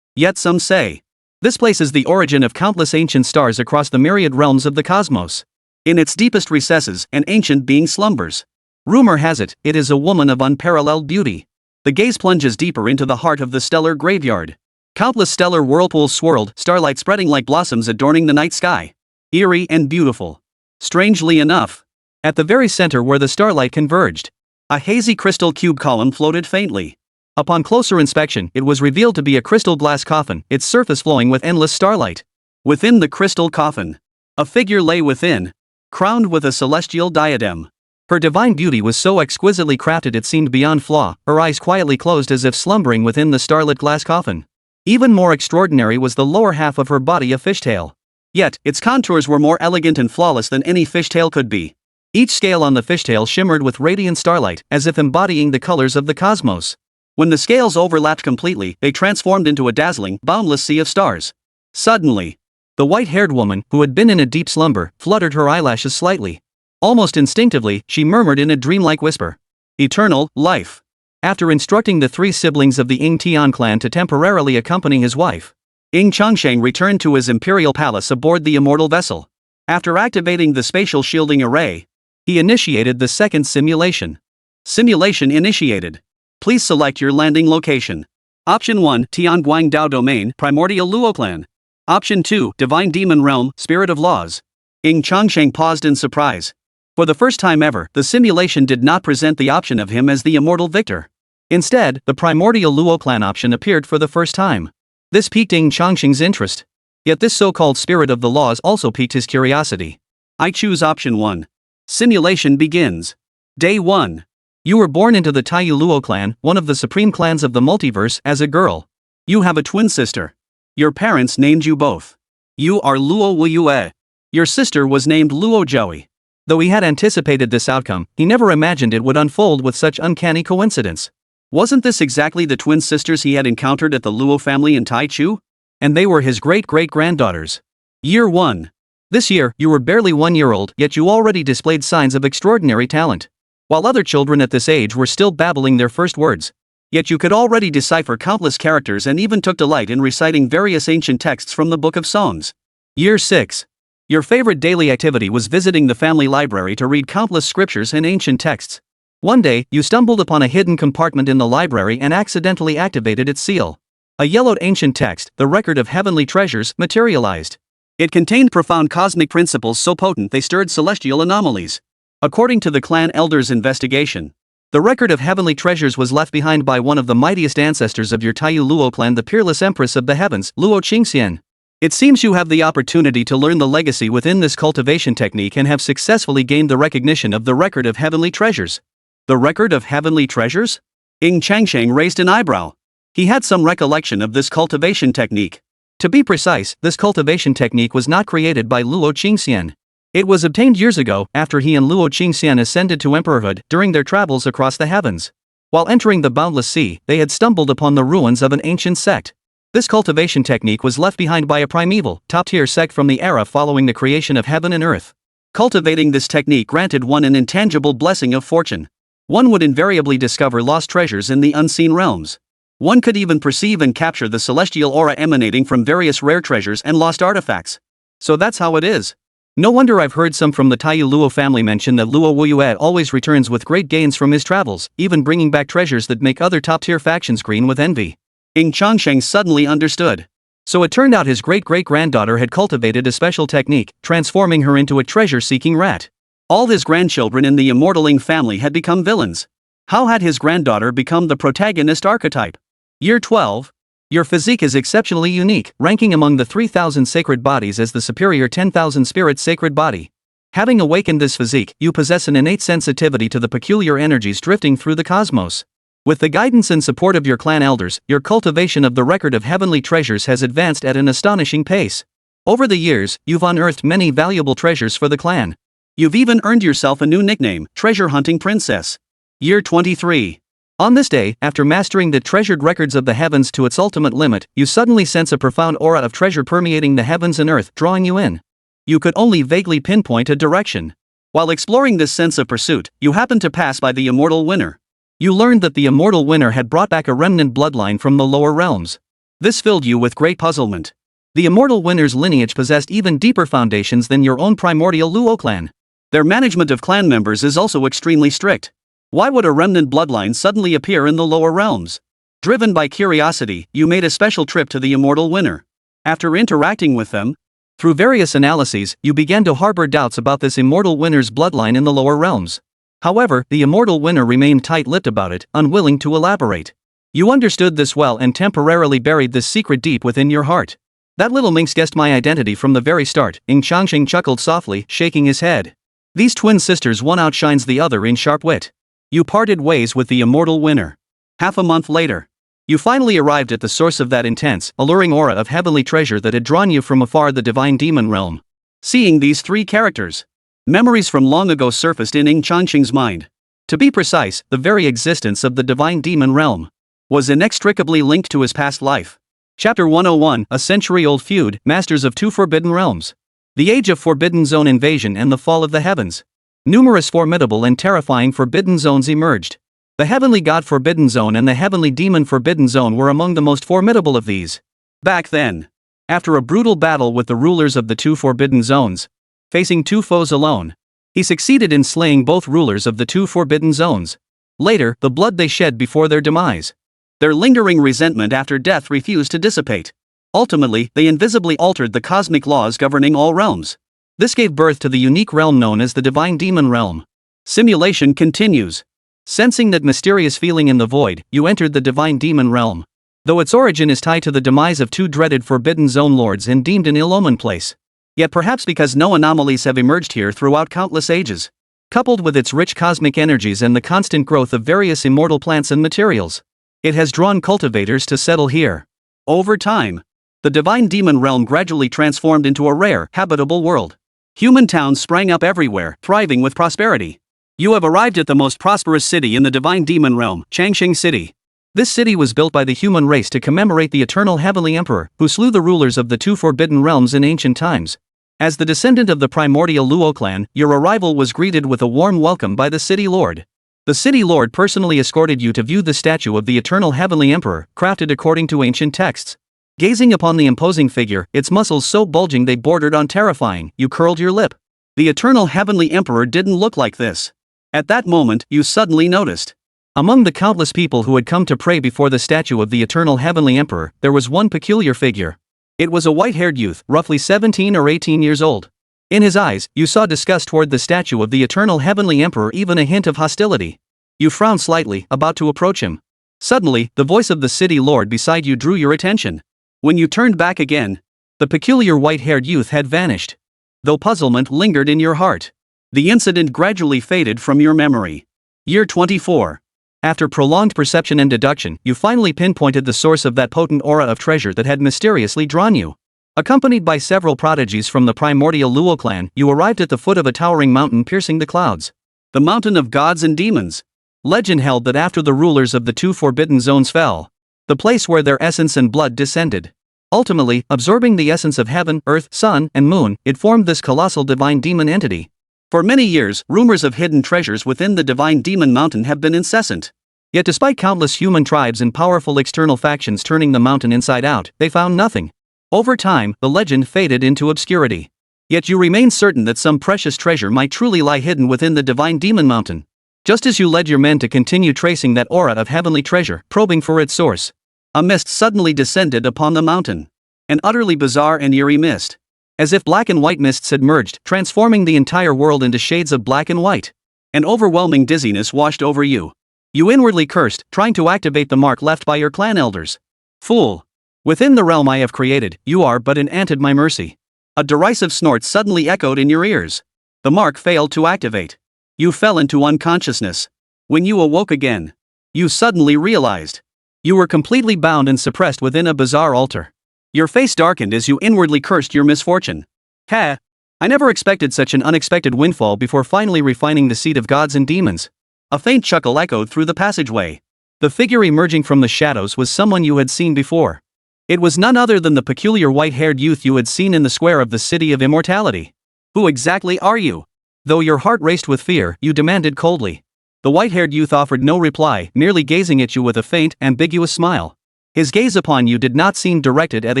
Speaker 2: Yet some say This place is the origin of countless ancient stars across the myriad realms of the cosmos. In its deepest recesses, an ancient being slumbers. Rumor has it, it is a woman of unparalleled beauty. The gaze plunges deeper into the heart of the stellar graveyard. Countless stellar whirlpools swirled, starlight spreading like blossoms adorning the night sky. Eerie and beautiful. Strangely enough, at the very center where the starlight converged, a hazy crystal cube column floated faintly. Upon closer inspection, it was revealed to be a crystal glass coffin, its surface flowing with endless starlight. Within the crystal coffin, a figure lay within, crowned with a celestial diadem. Her divine beauty was so exquisitely crafted it seemed beyond flaw, her eyes quietly closed as if slumbering within the starlit glass coffin. Even more extraordinary was the lower half of her body, a fishtail. Yet, its contours were more elegant and flawless than any fishtail could be. Each scale on the fishtail shimmered with radiant starlight, as if embodying the colors of the cosmos. When the scales overlapped completely, they transformed into a dazzling, boundless sea of stars. Suddenly, the white-haired woman, who had been in a deep slumber, fluttered her eyelashes slightly. Almost instinctively, she murmured in a dreamlike whisper, "Eternal life." After instructing the three siblings of the Ying clan to temporarily accompany his wife, Ying Changsheng returned to his imperial palace aboard the immortal vessel. After activating the spatial shielding array, he initiated the second simulation. Simulation initiated. Please select your landing location. Option 1, Tianguang Dao Domain, Primordial Luo Clan. Option 2, Divine Demon Realm, Spirit of Laws. Ying Changsheng paused in surprise. For the first time ever, the simulation did not present the option of him as the immortal victor. Instead, the Primordial Luo Clan option appeared for the first time. This piqued Ying Changsheng's interest. Yet this so-called Spirit of the Laws also piqued his curiosity. I choose option 1. Simulation begins. Day 1. You were born into the Taiyu Luo clan, one of the supreme clans of the multiverse, as a girl. You have a twin sister. Your parents named you both. You are Luo Wuyue. Your sister was named Luo Joey. Though he had anticipated this outcome, he never imagined it would unfold with such uncanny coincidence. Wasn't this exactly the twin sisters he had encountered at the Luo family in Taichu? And they were his great-great-granddaughters. Year 1. This year, you were barely 1 year old, yet you already displayed signs of extraordinary talent. While other children at this age were still babbling their first words. Yet you could already decipher countless characters and even took delight in reciting various ancient texts from the Book of Songs. Year 6. Your favorite daily activity was visiting the family library to read countless scriptures and ancient texts. One day, you stumbled upon a hidden compartment in the library and accidentally activated its seal. A yellowed ancient text, the record of heavenly treasures, materialized. It contained profound cosmic principles so potent they stirred celestial anomalies. According to the clan elder's investigation, the record of heavenly treasures was left behind by one of the mightiest ancestors of your Taiyu Luo clan, the peerless empress of the heavens, Luo Qingxian. It seems you have the opportunity to learn the legacy within this cultivation technique and have successfully gained the recognition of the record of heavenly treasures. The record of heavenly treasures? Ying Changsheng raised an eyebrow. He had some recollection of this cultivation technique. To be precise, this cultivation technique was not created by Luo Qingxian. It was obtained years ago, after he and Luo Qingxian ascended to emperorhood during their travels across the heavens. While entering the boundless sea, they had stumbled upon the ruins of an ancient sect. This cultivation technique was left behind by a primeval, top-tier sect from the era following the creation of heaven and earth. Cultivating this technique granted one an intangible blessing of fortune. One would invariably discover lost treasures in the unseen realms. One could even perceive and capture the celestial aura emanating from various rare treasures and lost artifacts. So that's how it is. No wonder I've heard some from the Taiyu Luo family mention that Luo Wuyue always returns with great gains from his travels, even bringing back treasures that make other top-tier factions green with envy. Ying Changsheng suddenly understood. So it turned out his great-great-granddaughter had cultivated a special technique, transforming her into a treasure-seeking rat. All his grandchildren in the immortal Ying family had become villains. How had his granddaughter become the protagonist archetype? Year 12. Your physique is exceptionally unique, ranking among the 3,000 sacred bodies as the superior 10,000 spirit sacred body. Having awakened this physique, you possess an innate sensitivity to the peculiar energies drifting through the cosmos. With the guidance and support of your clan elders, your cultivation of the record of heavenly treasures has advanced at an astonishing pace. Over the years, you've unearthed many valuable treasures for the clan. You've even earned yourself a new nickname, Treasure Hunting Princess. Year 23. On this day, after mastering the treasured records of the heavens to its ultimate limit, you suddenly sense a profound aura of treasure permeating the heavens and earth, drawing you in. You could only vaguely pinpoint a direction. While exploring this sense of pursuit, you happened to pass by the immortal winner. You learned that the immortal winner had brought back a remnant bloodline from the lower realms. This filled you with great puzzlement. The immortal winner's lineage possessed even deeper foundations than your own primordial Luo clan.
Speaker 1: Their management of clan members is also extremely strict. Why would a remnant bloodline suddenly appear in the lower realms? Driven by curiosity, you made a special trip to the immortal winner. After interacting with them,
Speaker 2: through various analyses, you began to harbor doubts about this immortal winner's bloodline in the lower realms. However, the immortal winner remained tight-lipped about it, unwilling to elaborate. You understood this well and temporarily buried this secret deep within your heart. That little minx guessed my identity from the very start, Ying Changsheng chuckled softly, shaking his head. These twin sisters, one outshines the other in sharp wit.
Speaker 1: You parted ways with the immortal winner. Half a month later,
Speaker 2: you finally arrived at the source of that intense, alluring aura of heavenly treasure that had drawn you from afar, the divine demon realm.
Speaker 1: Seeing these three characters, memories from long ago surfaced in Ying Changsheng's mind.
Speaker 2: To be precise, the very existence of the divine demon realm
Speaker 1: was inextricably linked to his past life.
Speaker 2: Chapter 101, A Century-Old Feud, Masters of Two Forbidden Realms. The Age of Forbidden Zone Invasion and the Fall of the Heavens. Numerous formidable and terrifying Forbidden Zones emerged. The Heavenly God Forbidden Zone and the Heavenly Demon Forbidden Zone were among the most formidable of these.
Speaker 1: Back then,
Speaker 2: after a brutal battle with the rulers of the two Forbidden Zones, facing two foes alone, he succeeded in slaying both rulers of the two Forbidden Zones. Later, the blood they shed before their demise,
Speaker 1: their lingering resentment after death, refused to dissipate. Ultimately, they invisibly altered the cosmic laws governing all realms.
Speaker 2: This gave birth to the unique realm known as the Divine Demon Realm.
Speaker 1: Simulation continues.
Speaker 2: Sensing that mysterious feeling in the void, you entered the Divine Demon Realm. Though its origin is tied to the demise of two dreaded Forbidden Zone lords and deemed an ill-omened place.
Speaker 1: Yet perhaps because no anomalies have emerged here throughout countless ages.
Speaker 2: Coupled with its rich cosmic energies and the constant growth of various immortal plants and materials, it has drawn cultivators to settle here.
Speaker 1: Over time, the Divine Demon Realm gradually transformed into a rare, habitable world. Human towns sprang up everywhere, thriving with prosperity. You have arrived at the most prosperous city in the Divine Demon Realm, Changsheng City.
Speaker 2: This city was built by the human race to commemorate the eternal Heavenly Emperor, who slew the rulers of the two Forbidden Realms in ancient times. As the descendant of the primordial Luo clan, your arrival was greeted with a warm welcome by the city lord. The city lord personally escorted you to view the statue of the eternal Heavenly Emperor, crafted according to ancient texts. Gazing upon the imposing figure, its muscles so bulging they bordered on terrifying, you curled your lip.
Speaker 1: The eternal Heavenly Emperor didn't look like this. At that moment, you suddenly noticed.
Speaker 2: Among the countless people who had come to pray before the statue of the eternal Heavenly Emperor, there was one peculiar figure. It was a white-haired youth, roughly 17 or 18 years old. In his eyes, you saw disgust toward the statue of the eternal Heavenly Emperor, even a hint of hostility. You frowned slightly, about to approach him. Suddenly, the voice of the city lord beside you drew your attention. When you turned back again, the peculiar white-haired youth had vanished. Though puzzlement lingered in your heart,
Speaker 1: the incident gradually faded from your memory. Year 24.
Speaker 2: After prolonged perception and deduction, you finally pinpointed the source of that potent aura of treasure that had mysteriously drawn you. Accompanied by several prodigies from the primordial Luo clan, you arrived at the foot of a towering mountain piercing the clouds.
Speaker 1: The mountain of gods and demons.
Speaker 2: Legend held that after the rulers of the two Forbidden Zones fell, the place where their essence and blood descended, ultimately absorbing the essence of heaven, earth, sun, and moon, it formed this colossal divine demon entity.
Speaker 1: For many years, rumors of hidden treasures within the Divine Demon Mountain have been incessant.
Speaker 2: Yet despite countless human tribes and powerful external factions turning the mountain inside out, they found nothing. Over time, the legend faded into obscurity. Yet you remained certain that some precious treasure might truly lie hidden within the Divine Demon Mountain. Just as you led your men to continue tracing that aura of heavenly treasure, probing for its source,
Speaker 1: a mist suddenly descended upon the mountain. An utterly bizarre and eerie mist.
Speaker 2: As if black and white mists had merged, transforming the entire world into shades of black and white.
Speaker 1: An overwhelming dizziness washed over you.
Speaker 2: You inwardly cursed, trying to activate the mark left by your clan elders.
Speaker 1: Fool!
Speaker 2: Within the realm I have created, you are but an ant at my mercy.
Speaker 1: A derisive snort suddenly echoed in your ears. The mark failed to activate. You fell into unconsciousness. When you awoke again, you suddenly realized you were completely bound and suppressed within a bizarre altar. Your face darkened as you inwardly cursed your misfortune.
Speaker 2: Ha! I never expected such an unexpected windfall before finally refining the seed of gods and demons.
Speaker 1: A faint chuckle echoed through the passageway.
Speaker 2: The figure emerging from the shadows was someone you had seen before. It was none other than the peculiar white-haired youth you had seen in the square of the City of Immortality.
Speaker 1: Who exactly are you?
Speaker 2: Though your heart raced with fear, you demanded coldly. The white-haired youth offered no reply, merely gazing at you with a faint, ambiguous smile. His gaze upon you did not seem directed at a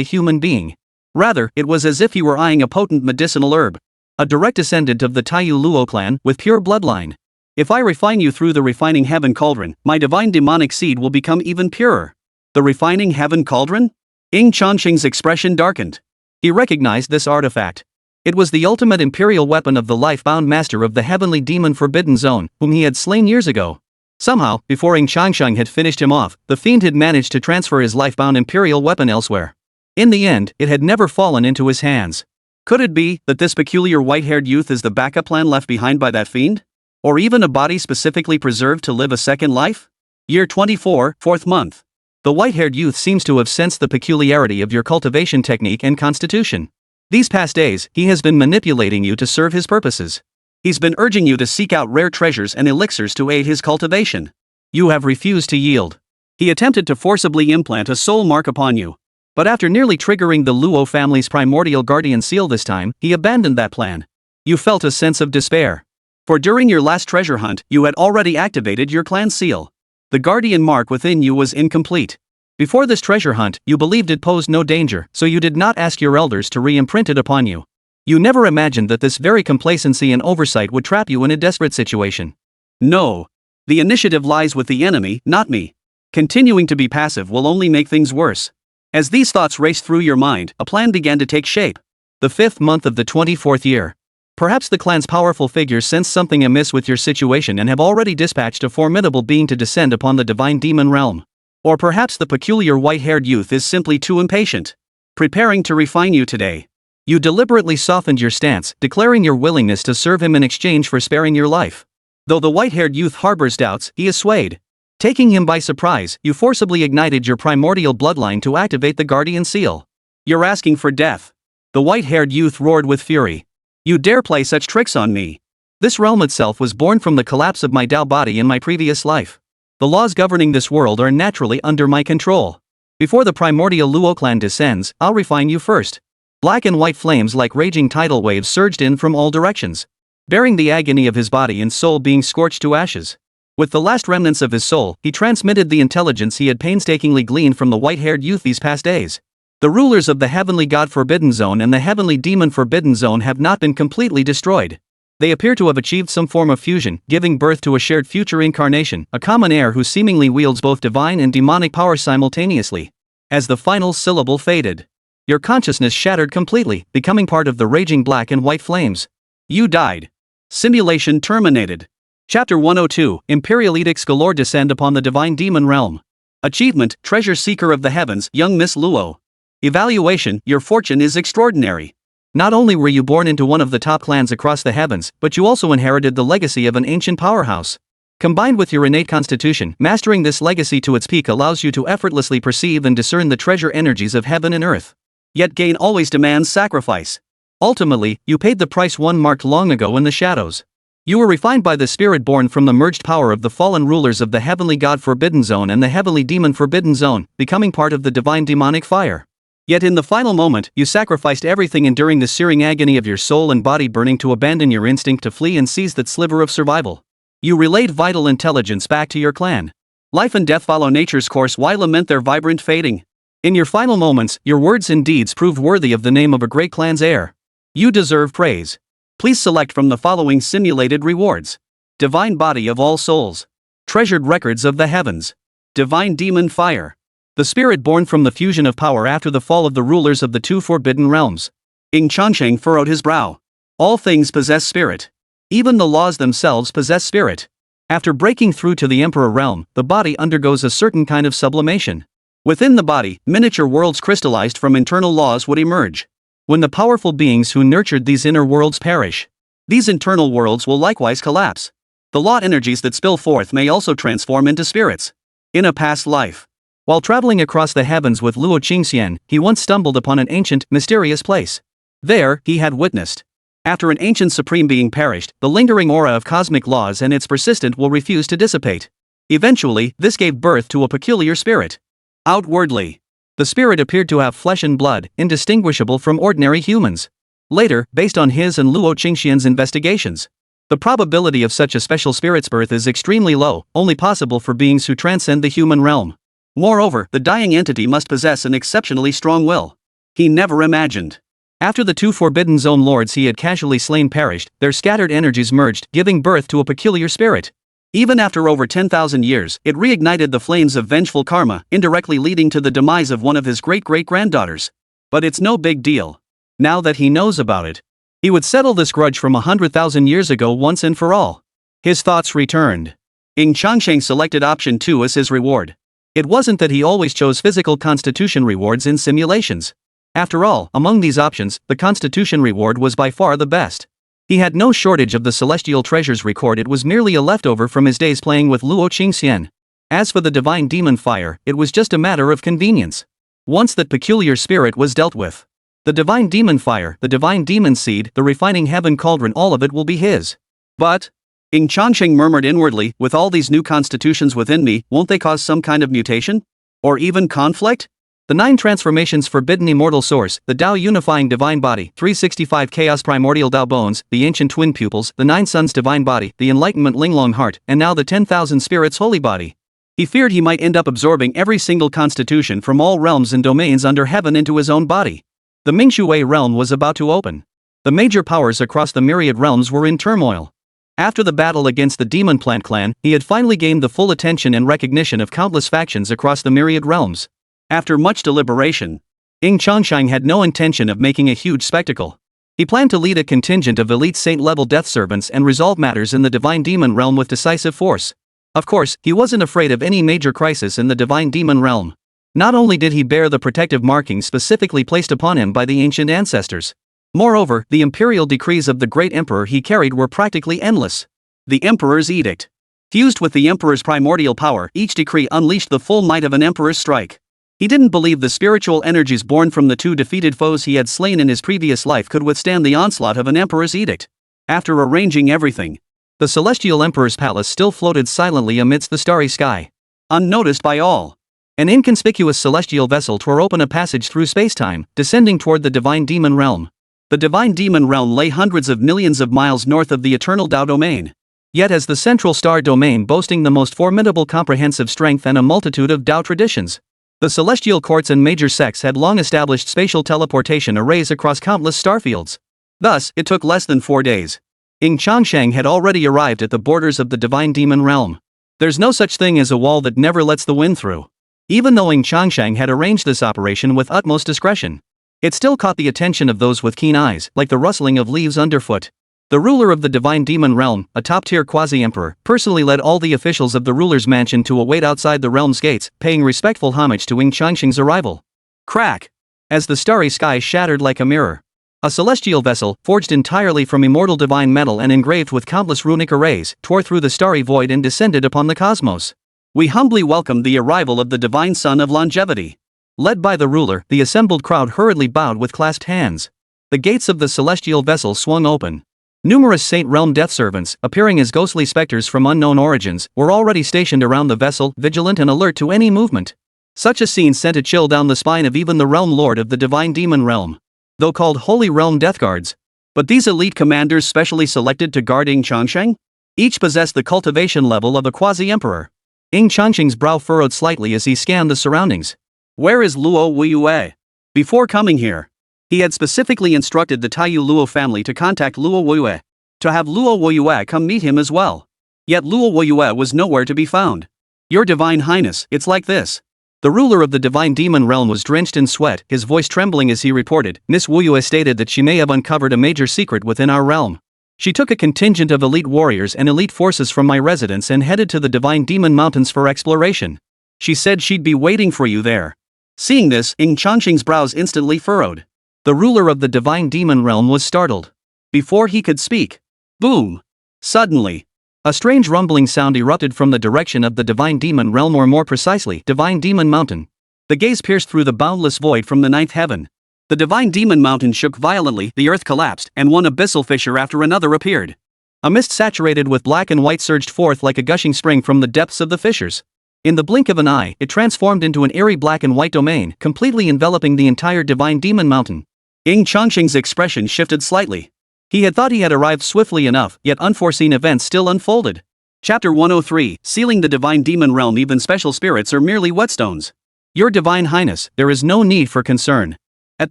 Speaker 2: human being. Rather, it was as if he were eyeing a potent medicinal herb. A direct descendant of the Taiyu Luo clan, with pure bloodline. If I refine you through the refining heaven cauldron, my divine demonic seed will become even purer. The refining heaven cauldron? Ying Changsheng's expression darkened. He recognized this artifact. It was the ultimate imperial weapon of the life-bound master of the heavenly demon Forbidden Zone, whom he had slain years ago. Somehow, before Ying Changsheng had finished him off, the fiend had managed to transfer his life-bound imperial weapon elsewhere. In the end, it had never fallen into his hands. Could it be that this peculiar white-haired youth is the backup plan left behind by that fiend? Or even a body specifically preserved to live a second life? Year 24, 4th month. The white-haired youth seems to have sensed the peculiarity of your cultivation technique and constitution. These past days, he has been manipulating you to serve his purposes. He's been urging you to seek out rare treasures and elixirs to aid his cultivation. You have refused to yield. He attempted to forcibly implant a soul mark upon you. But after nearly triggering the Luo family's primordial guardian seal this time, he abandoned that plan. You felt a sense of despair. For during your last treasure hunt, you had already activated your clan seal. The guardian mark within you was incomplete. Before this treasure hunt, you believed it posed no danger, so you did not ask your elders to re-imprint it upon you. You never imagined that this very complacency and oversight would trap you in a desperate situation. No. The initiative lies with the enemy, not me. Continuing to be passive will only make things worse. As these thoughts raced through your mind, a plan began to take shape. The 5th month of the 24th year. Perhaps the clan's powerful figures sense something amiss with your situation and have already dispatched a formidable being to descend upon the divine demon realm. Or perhaps the peculiar white-haired youth is simply too impatient. Preparing to refine you today. You deliberately softened your stance, declaring your willingness to serve him in exchange for sparing your life. Though the white-haired youth harbors doubts, he is swayed. Taking him by surprise, you forcibly ignited your primordial bloodline to activate the guardian seal. You're asking for death. The white-haired youth roared with fury. You dare play such tricks on me? This realm itself was born from the collapse of my Dao body in my previous life. The laws governing this world are naturally under my control. Before the primordial Luo clan descends, I'll refine you first. Black and white flames like raging tidal waves surged in from all directions, bearing the agony of his body and soul being scorched to ashes. With the last remnants of his soul, he transmitted the intelligence he had painstakingly gleaned from the white-haired youth these past days. The rulers of the heavenly god Forbidden Zone and the heavenly demon Forbidden Zone have not been completely destroyed. They appear to have achieved some form of fusion, giving birth to a shared future incarnation, a common heir who seemingly wields both divine and demonic power simultaneously. As the final syllable faded, your consciousness shattered completely, becoming part of the raging black and white flames. You died. Simulation terminated. Chapter 102, Imperial Edicts Galore descend upon the divine demon realm. Achievement, Treasure Seeker of the Heavens, Young Miss Luo. Evaluation, your fortune is extraordinary. Not only were you born into one of the top clans across the heavens, but you also inherited the legacy of an ancient powerhouse. Combined with your innate constitution, mastering this legacy to its peak allows you to effortlessly perceive and discern the treasure energies of heaven and earth. Yet gain always demands sacrifice. Ultimately, you paid the price one marked long ago in the shadows. You were refined by the spirit born from the merged power of the fallen rulers of the heavenly god Forbidden Zone and the heavenly demon Forbidden Zone, becoming part of the divine demonic fire. Yet in the final moment, you sacrificed everything, enduring the searing agony of your soul and body burning to abandon your instinct to flee and seize that sliver of survival. You relayed vital intelligence back to your clan. Life and death follow nature's course. Why lament their vibrant fading? In your final moments, your words and deeds proved worthy of the name of a great clan's heir. You deserve praise. Please select from the following simulated rewards. Divine Body of All Souls. Treasured Records of the Heavens. Divine Demon Fire. The spirit born from the fusion of power after the fall of the rulers of the two forbidden realms. Ying Changsheng furrowed his brow. All things possess spirit. Even the laws themselves possess spirit. After breaking through to the Emperor realm, the body undergoes a certain kind of sublimation. Within the body, miniature worlds crystallized from internal laws would emerge. When the powerful beings who nurtured these inner worlds perish, these internal worlds will likewise collapse. The law energies that spill forth may also transform into spirits. In a past life, while traveling across the heavens with Luo Qingxian, he once stumbled upon an ancient, mysterious place. There, he had witnessed. After an ancient supreme being perished, the lingering aura of cosmic laws and its persistent will refuse to dissipate. Eventually, this gave birth to a peculiar spirit. Outwardly, the spirit appeared to have flesh and blood, indistinguishable from ordinary humans. Later, based on his and Luo Qingxian's investigations, the probability of such a special spirit's birth is extremely low, only possible for beings who transcend the human realm. Moreover, the dying entity must possess an exceptionally strong will.
Speaker 1: He never imagined.
Speaker 2: After the two Forbidden Zone lords he had casually slain perished, their scattered energies merged, giving birth to a peculiar spirit.
Speaker 1: Even after over 10,000 years, it reignited the flames of vengeful karma, indirectly leading to the demise of one of his great-great-granddaughters. But it's no big deal. Now that he knows about it, he would settle this grudge from 100,000 years ago once and for all. His thoughts returned. Ying Changsheng selected option 2 as his reward. It wasn't that he always chose physical constitution rewards in simulations. After all, among these options, the constitution reward was by far the best. He had no shortage of the celestial treasures record, it was merely a leftover from his days playing with Luo Qingxian. As for the divine demon fire, it was just a matter of convenience. Once that peculiar spirit was dealt with, the divine demon fire, the divine demon seed, the refining heaven cauldron, all of it will be his. But, Ying Changsheng murmured inwardly, with all these new constitutions within me, won't they cause some kind of mutation? Or even conflict?
Speaker 2: The 9 transformations forbidden immortal source, the Dao Unifying Divine Body, 365 Chaos Primordial Dao Bones, the Ancient Twin Pupils, the 9 Suns Divine Body, the Enlightenment Linglong Heart, and now the 10,000 Spirits Holy Body. He feared he might end up absorbing every single constitution from all realms and domains under heaven into his own body. The Mingshui realm was about to open. The major powers across the myriad realms were in turmoil. After the battle against the Demon Plant Clan, he had finally gained the full attention and recognition of countless factions across the myriad realms. After much deliberation, Ying Changsheng had no intention of making a huge spectacle. He planned to lead a contingent of elite saint-level death servants and resolve matters in the divine demon realm with decisive force. Of course, he wasn't afraid of any major crisis in the divine demon realm. Not only did he bear the protective markings specifically placed upon him by the ancient ancestors. Moreover, the imperial decrees of the great emperor he carried were practically endless.
Speaker 1: The emperor's edict. Fused with the emperor's primordial power, each decree unleashed the full might of an emperor's strike. He didn't believe the spiritual energies born from the 2 defeated foes he had slain in his previous life could withstand the onslaught of an emperor's edict. After arranging everything, the celestial emperor's palace still floated silently amidst the starry sky, unnoticed by all. An inconspicuous celestial vessel tore open a passage through space-time, descending toward the divine demon realm. The divine demon realm lay hundreds of millions of miles north of the eternal Dao domain. Yet as the central star domain boasting the most formidable comprehensive strength and a multitude of Dao traditions, the celestial courts and major sects had long established spatial teleportation arrays across countless starfields. Thus, it took less than 4 days. Ying Changsheng had already arrived at the borders of the divine demon realm. There's no such thing as a wall that never lets the wind through. Even though Ying Changsheng had arranged this operation with utmost discretion, it still caught the attention of those with keen eyes, like the rustling of leaves underfoot. The ruler of the divine demon realm, a top-tier quasi-emperor, personally led all the officials of the ruler's mansion to await outside the realm's gates, paying respectful homage to Ying Changsheng's arrival. Crack! As the starry sky shattered like a mirror, a celestial vessel, forged entirely from immortal divine metal and engraved with countless runic arrays, tore through the starry void and descended upon the cosmos. We humbly welcome the arrival of the divine son of longevity. Led by the ruler, the assembled crowd hurriedly bowed with clasped hands. The gates of the celestial vessel swung open. Numerous Saint Realm death servants, appearing as ghostly specters from unknown origins, were already stationed around the vessel, vigilant and alert to any movement. Such a scene sent a chill down the spine of even the realm lord of the divine demon realm, though called Holy Realm Death Guards. But these elite commanders specially selected to guard Ying Changsheng? Each possessed the cultivation level of a quasi-emperor. Ying Changsheng's brow furrowed slightly as he scanned the surroundings. Where is Luo Wuyue? Before coming here, he had specifically instructed the Taiyu Luo family to contact Luo Wuyue, to have Luo Wuyue come meet him as well. Yet Luo Wuyue was nowhere to be found. Your Divine Highness, it's like this. The ruler of the divine demon realm was drenched in sweat, his voice trembling as he reported. Miss Wuyue stated that she may have uncovered a major secret within our realm. She took a contingent of elite warriors and elite forces from my residence and headed to the divine demon mountains for exploration. She said she'd be waiting for you there. Seeing this, Ying Changsheng's brows instantly furrowed. The ruler of the divine demon realm was startled. Before he could speak, boom! Suddenly, a strange rumbling sound erupted from the direction of the divine demon realm, or more precisely, divine demon mountain. The gaze pierced through the boundless void from the ninth heaven. The divine demon mountain shook violently, the earth collapsed, and one abyssal fissure after another appeared. A mist saturated with black and white surged forth like a gushing spring from the depths of the fissures. In the blink of an eye, it transformed into an eerie black and white domain, completely enveloping the entire divine demon mountain. Ying Changsheng's expression shifted slightly. He had thought he had arrived swiftly enough, yet unforeseen events still unfolded. Chapter 103, Sealing the Divine Demon Realm. Even special spirits are merely whetstones. Your Divine Highness, there is no need for concern.
Speaker 2: At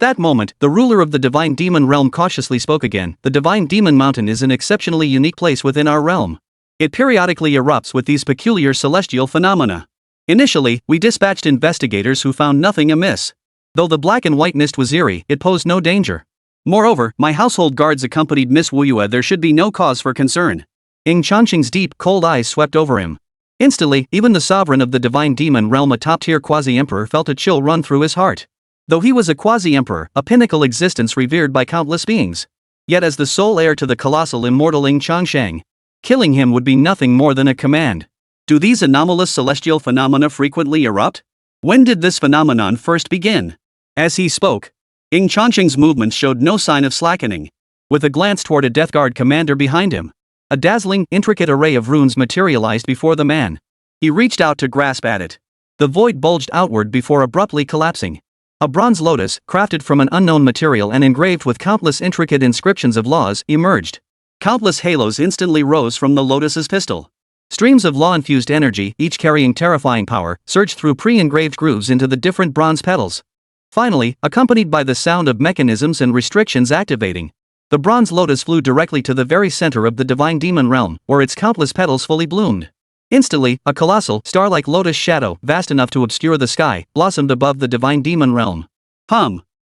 Speaker 2: that moment, the ruler of the Divine Demon realm cautiously spoke again. The Divine Demon Mountain is an exceptionally unique place within our realm. It periodically erupts with these peculiar celestial phenomena. Initially, we dispatched investigators who found nothing amiss. Though the black and white mist was eerie, it posed no danger. Moreover, my household guards accompanied Miss Wuyue. There should be no cause for concern. Ying Changsheng's deep, cold eyes swept over him. Instantly, even the sovereign of the Divine Demon realm, a top-tier quasi-emperor, felt a chill run through his heart. Though he was a quasi-emperor, a pinnacle existence revered by countless beings. Yet as the sole heir to the colossal immortal Ying Changsheng, killing him would be nothing more than a command. Do these anomalous celestial phenomena frequently erupt? When did this phenomenon first begin? As he spoke, Ying Changsheng's movements showed no sign of slackening. With a glance toward a Death Guard commander behind him, a dazzling, intricate array of runes materialized before the man. He reached out to grasp at it. The void bulged outward before abruptly collapsing. A bronze lotus, crafted from an unknown material and engraved with countless intricate inscriptions of laws, emerged. Countless halos instantly rose from the lotus's pistil. Streams of law-infused energy, each carrying terrifying power, surged through pre-engraved grooves into the different bronze petals. Finally, accompanied by the sound of mechanisms and restrictions activating, the bronze lotus flew directly to the very center of the Divine Demon realm, where its countless petals fully bloomed. Instantly, a colossal, star-like lotus shadow, vast enough to obscure the sky, blossomed above the Divine Demon realm.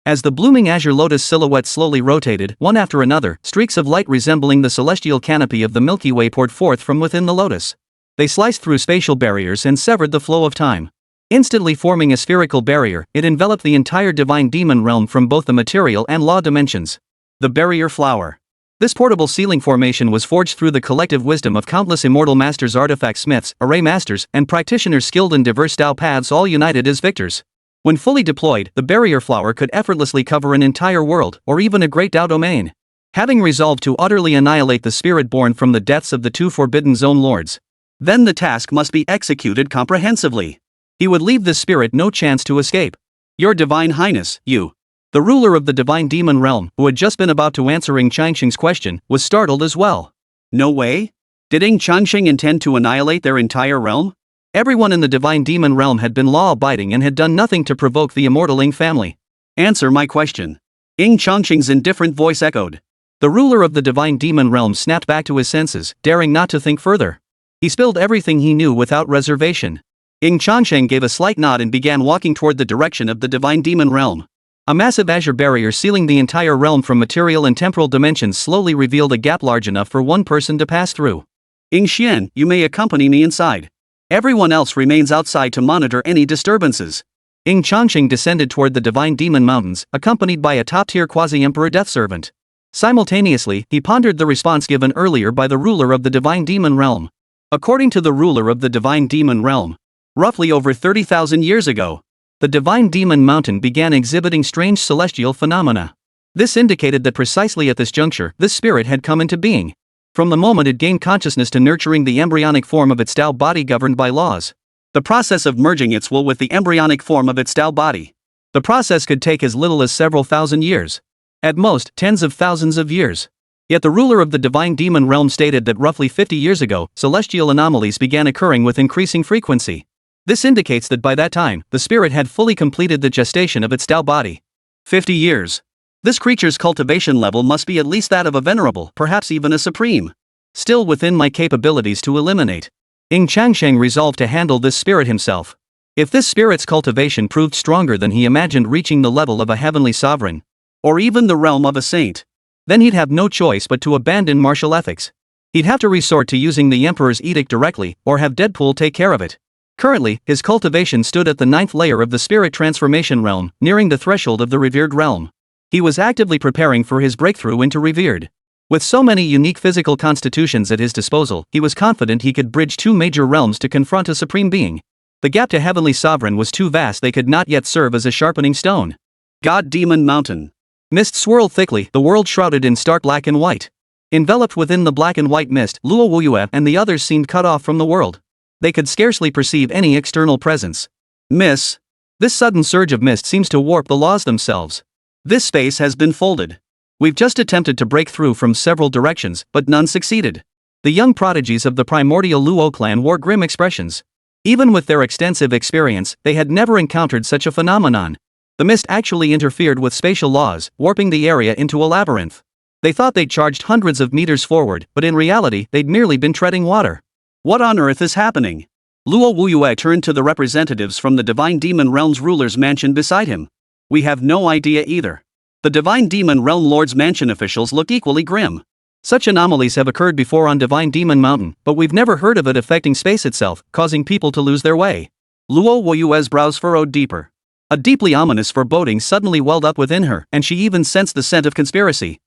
Speaker 2: As the blooming azure lotus silhouette slowly rotated, one after another, streaks of light resembling the celestial canopy of the Milky Way poured forth from within the lotus. They sliced through spatial barriers and severed the flow of time. Instantly forming a spherical barrier, it enveloped the entire Divine Demon realm from both the material and law dimensions. The barrier flower. This portable ceiling formation was forged through the collective wisdom of countless immortal masters, artifact smiths, array masters, and practitioners skilled in diverse Dao paths, all united as victors. When fully deployed, the barrier flower could effortlessly cover an entire world, or even a great Dao domain. Having resolved to utterly annihilate the spirit born from the deaths of the two Forbidden Zone lords, then the task must be executed comprehensively. He would leave this spirit no chance to escape. Your Divine Highness, you. The ruler of the Divine Demon realm, who had just been about to answer Ying Changsheng's question, was startled as well. No way? Did Ying Changsheng intend to annihilate their entire realm? Everyone in the Divine Demon realm had been law-abiding and had done nothing to provoke the immortal Ying family. Answer my question. Ying Changsheng's indifferent voice echoed. The ruler of the Divine Demon realm snapped back to his senses, daring not to think further. He spilled everything he knew without reservation. Ying Changsheng gave a slight nod and began walking toward the direction of the Divine Demon realm. A massive azure barrier sealing the entire realm from material and temporal dimensions slowly revealed a gap large enough for one person to pass through. Ying Xian, you may accompany me inside. Everyone else remains outside to monitor any disturbances. Ying Changsheng descended toward the Divine Demon Mountains, accompanied by a top-tier quasi-emperor death servant. Simultaneously, he pondered the response given earlier by the ruler of the Divine Demon realm. According to the ruler of the Divine Demon realm, roughly over 30,000 years ago, the Divine Demon Mountain began exhibiting strange celestial phenomena. This indicated that precisely at this juncture, this spirit had come into being. From the moment it gained consciousness to nurturing the embryonic form of its Dao body governed by laws. The process of merging its will with the embryonic form of its Dao body. The process could take as little as several thousand years. At most, tens of thousands of years. Yet the ruler of the Divine Demon realm stated that roughly 50 years ago, celestial anomalies began occurring with increasing frequency. This indicates that by that time, the spirit had fully completed the gestation of its Dao body. 50 years. This creature's cultivation level must be at least that of a venerable, perhaps even a supreme. Still within my capabilities to eliminate. Ying Changsheng resolved to handle this spirit himself. If this spirit's cultivation proved stronger than he imagined, reaching the level of a heavenly sovereign, or even the realm of a saint, then he'd have no choice but to abandon martial ethics. He'd have to resort to using the Emperor's edict directly, or have Deadpool take care of it. Currently, his cultivation stood at the 9th layer of the spirit transformation realm, nearing the threshold of the revered realm. He was actively preparing for his breakthrough into revered. With so many unique physical constitutions at his disposal, he was confident he could bridge two major realms to confront a supreme being. The gap to heavenly sovereign was too vast; they could not yet serve as a sharpening stone. God Demon Mountain. Mist swirled thickly, the world shrouded in stark black and white. Enveloped within the black and white mist, Luo Qingxian and the others seemed cut off from the world. They could scarcely perceive any external presence. Miss. This sudden surge of mist seems to warp the laws themselves. This space has been folded. We've just attempted to break through from several directions, but none succeeded. The young prodigies of the primordial Luo clan wore grim expressions. Even with their extensive experience, they had never encountered such a phenomenon. The mist actually interfered with spatial laws, warping the area into a labyrinth. They thought they'd charged hundreds of meters forward, but in reality, they'd merely been treading water.
Speaker 1: What on earth is happening? Luo Wuyue turned to the representatives from the Divine Demon Realm's ruler's mansion beside him. We have no idea either. The Divine Demon Realm Lord's mansion officials looked equally grim.
Speaker 2: Such anomalies have occurred before on Divine Demon Mountain, but we've never heard of it affecting space itself, causing people to lose their way.
Speaker 1: Luo Wuyue's brows furrowed deeper.
Speaker 2: A deeply ominous foreboding suddenly welled up within her, and she even sensed the scent of conspiracy.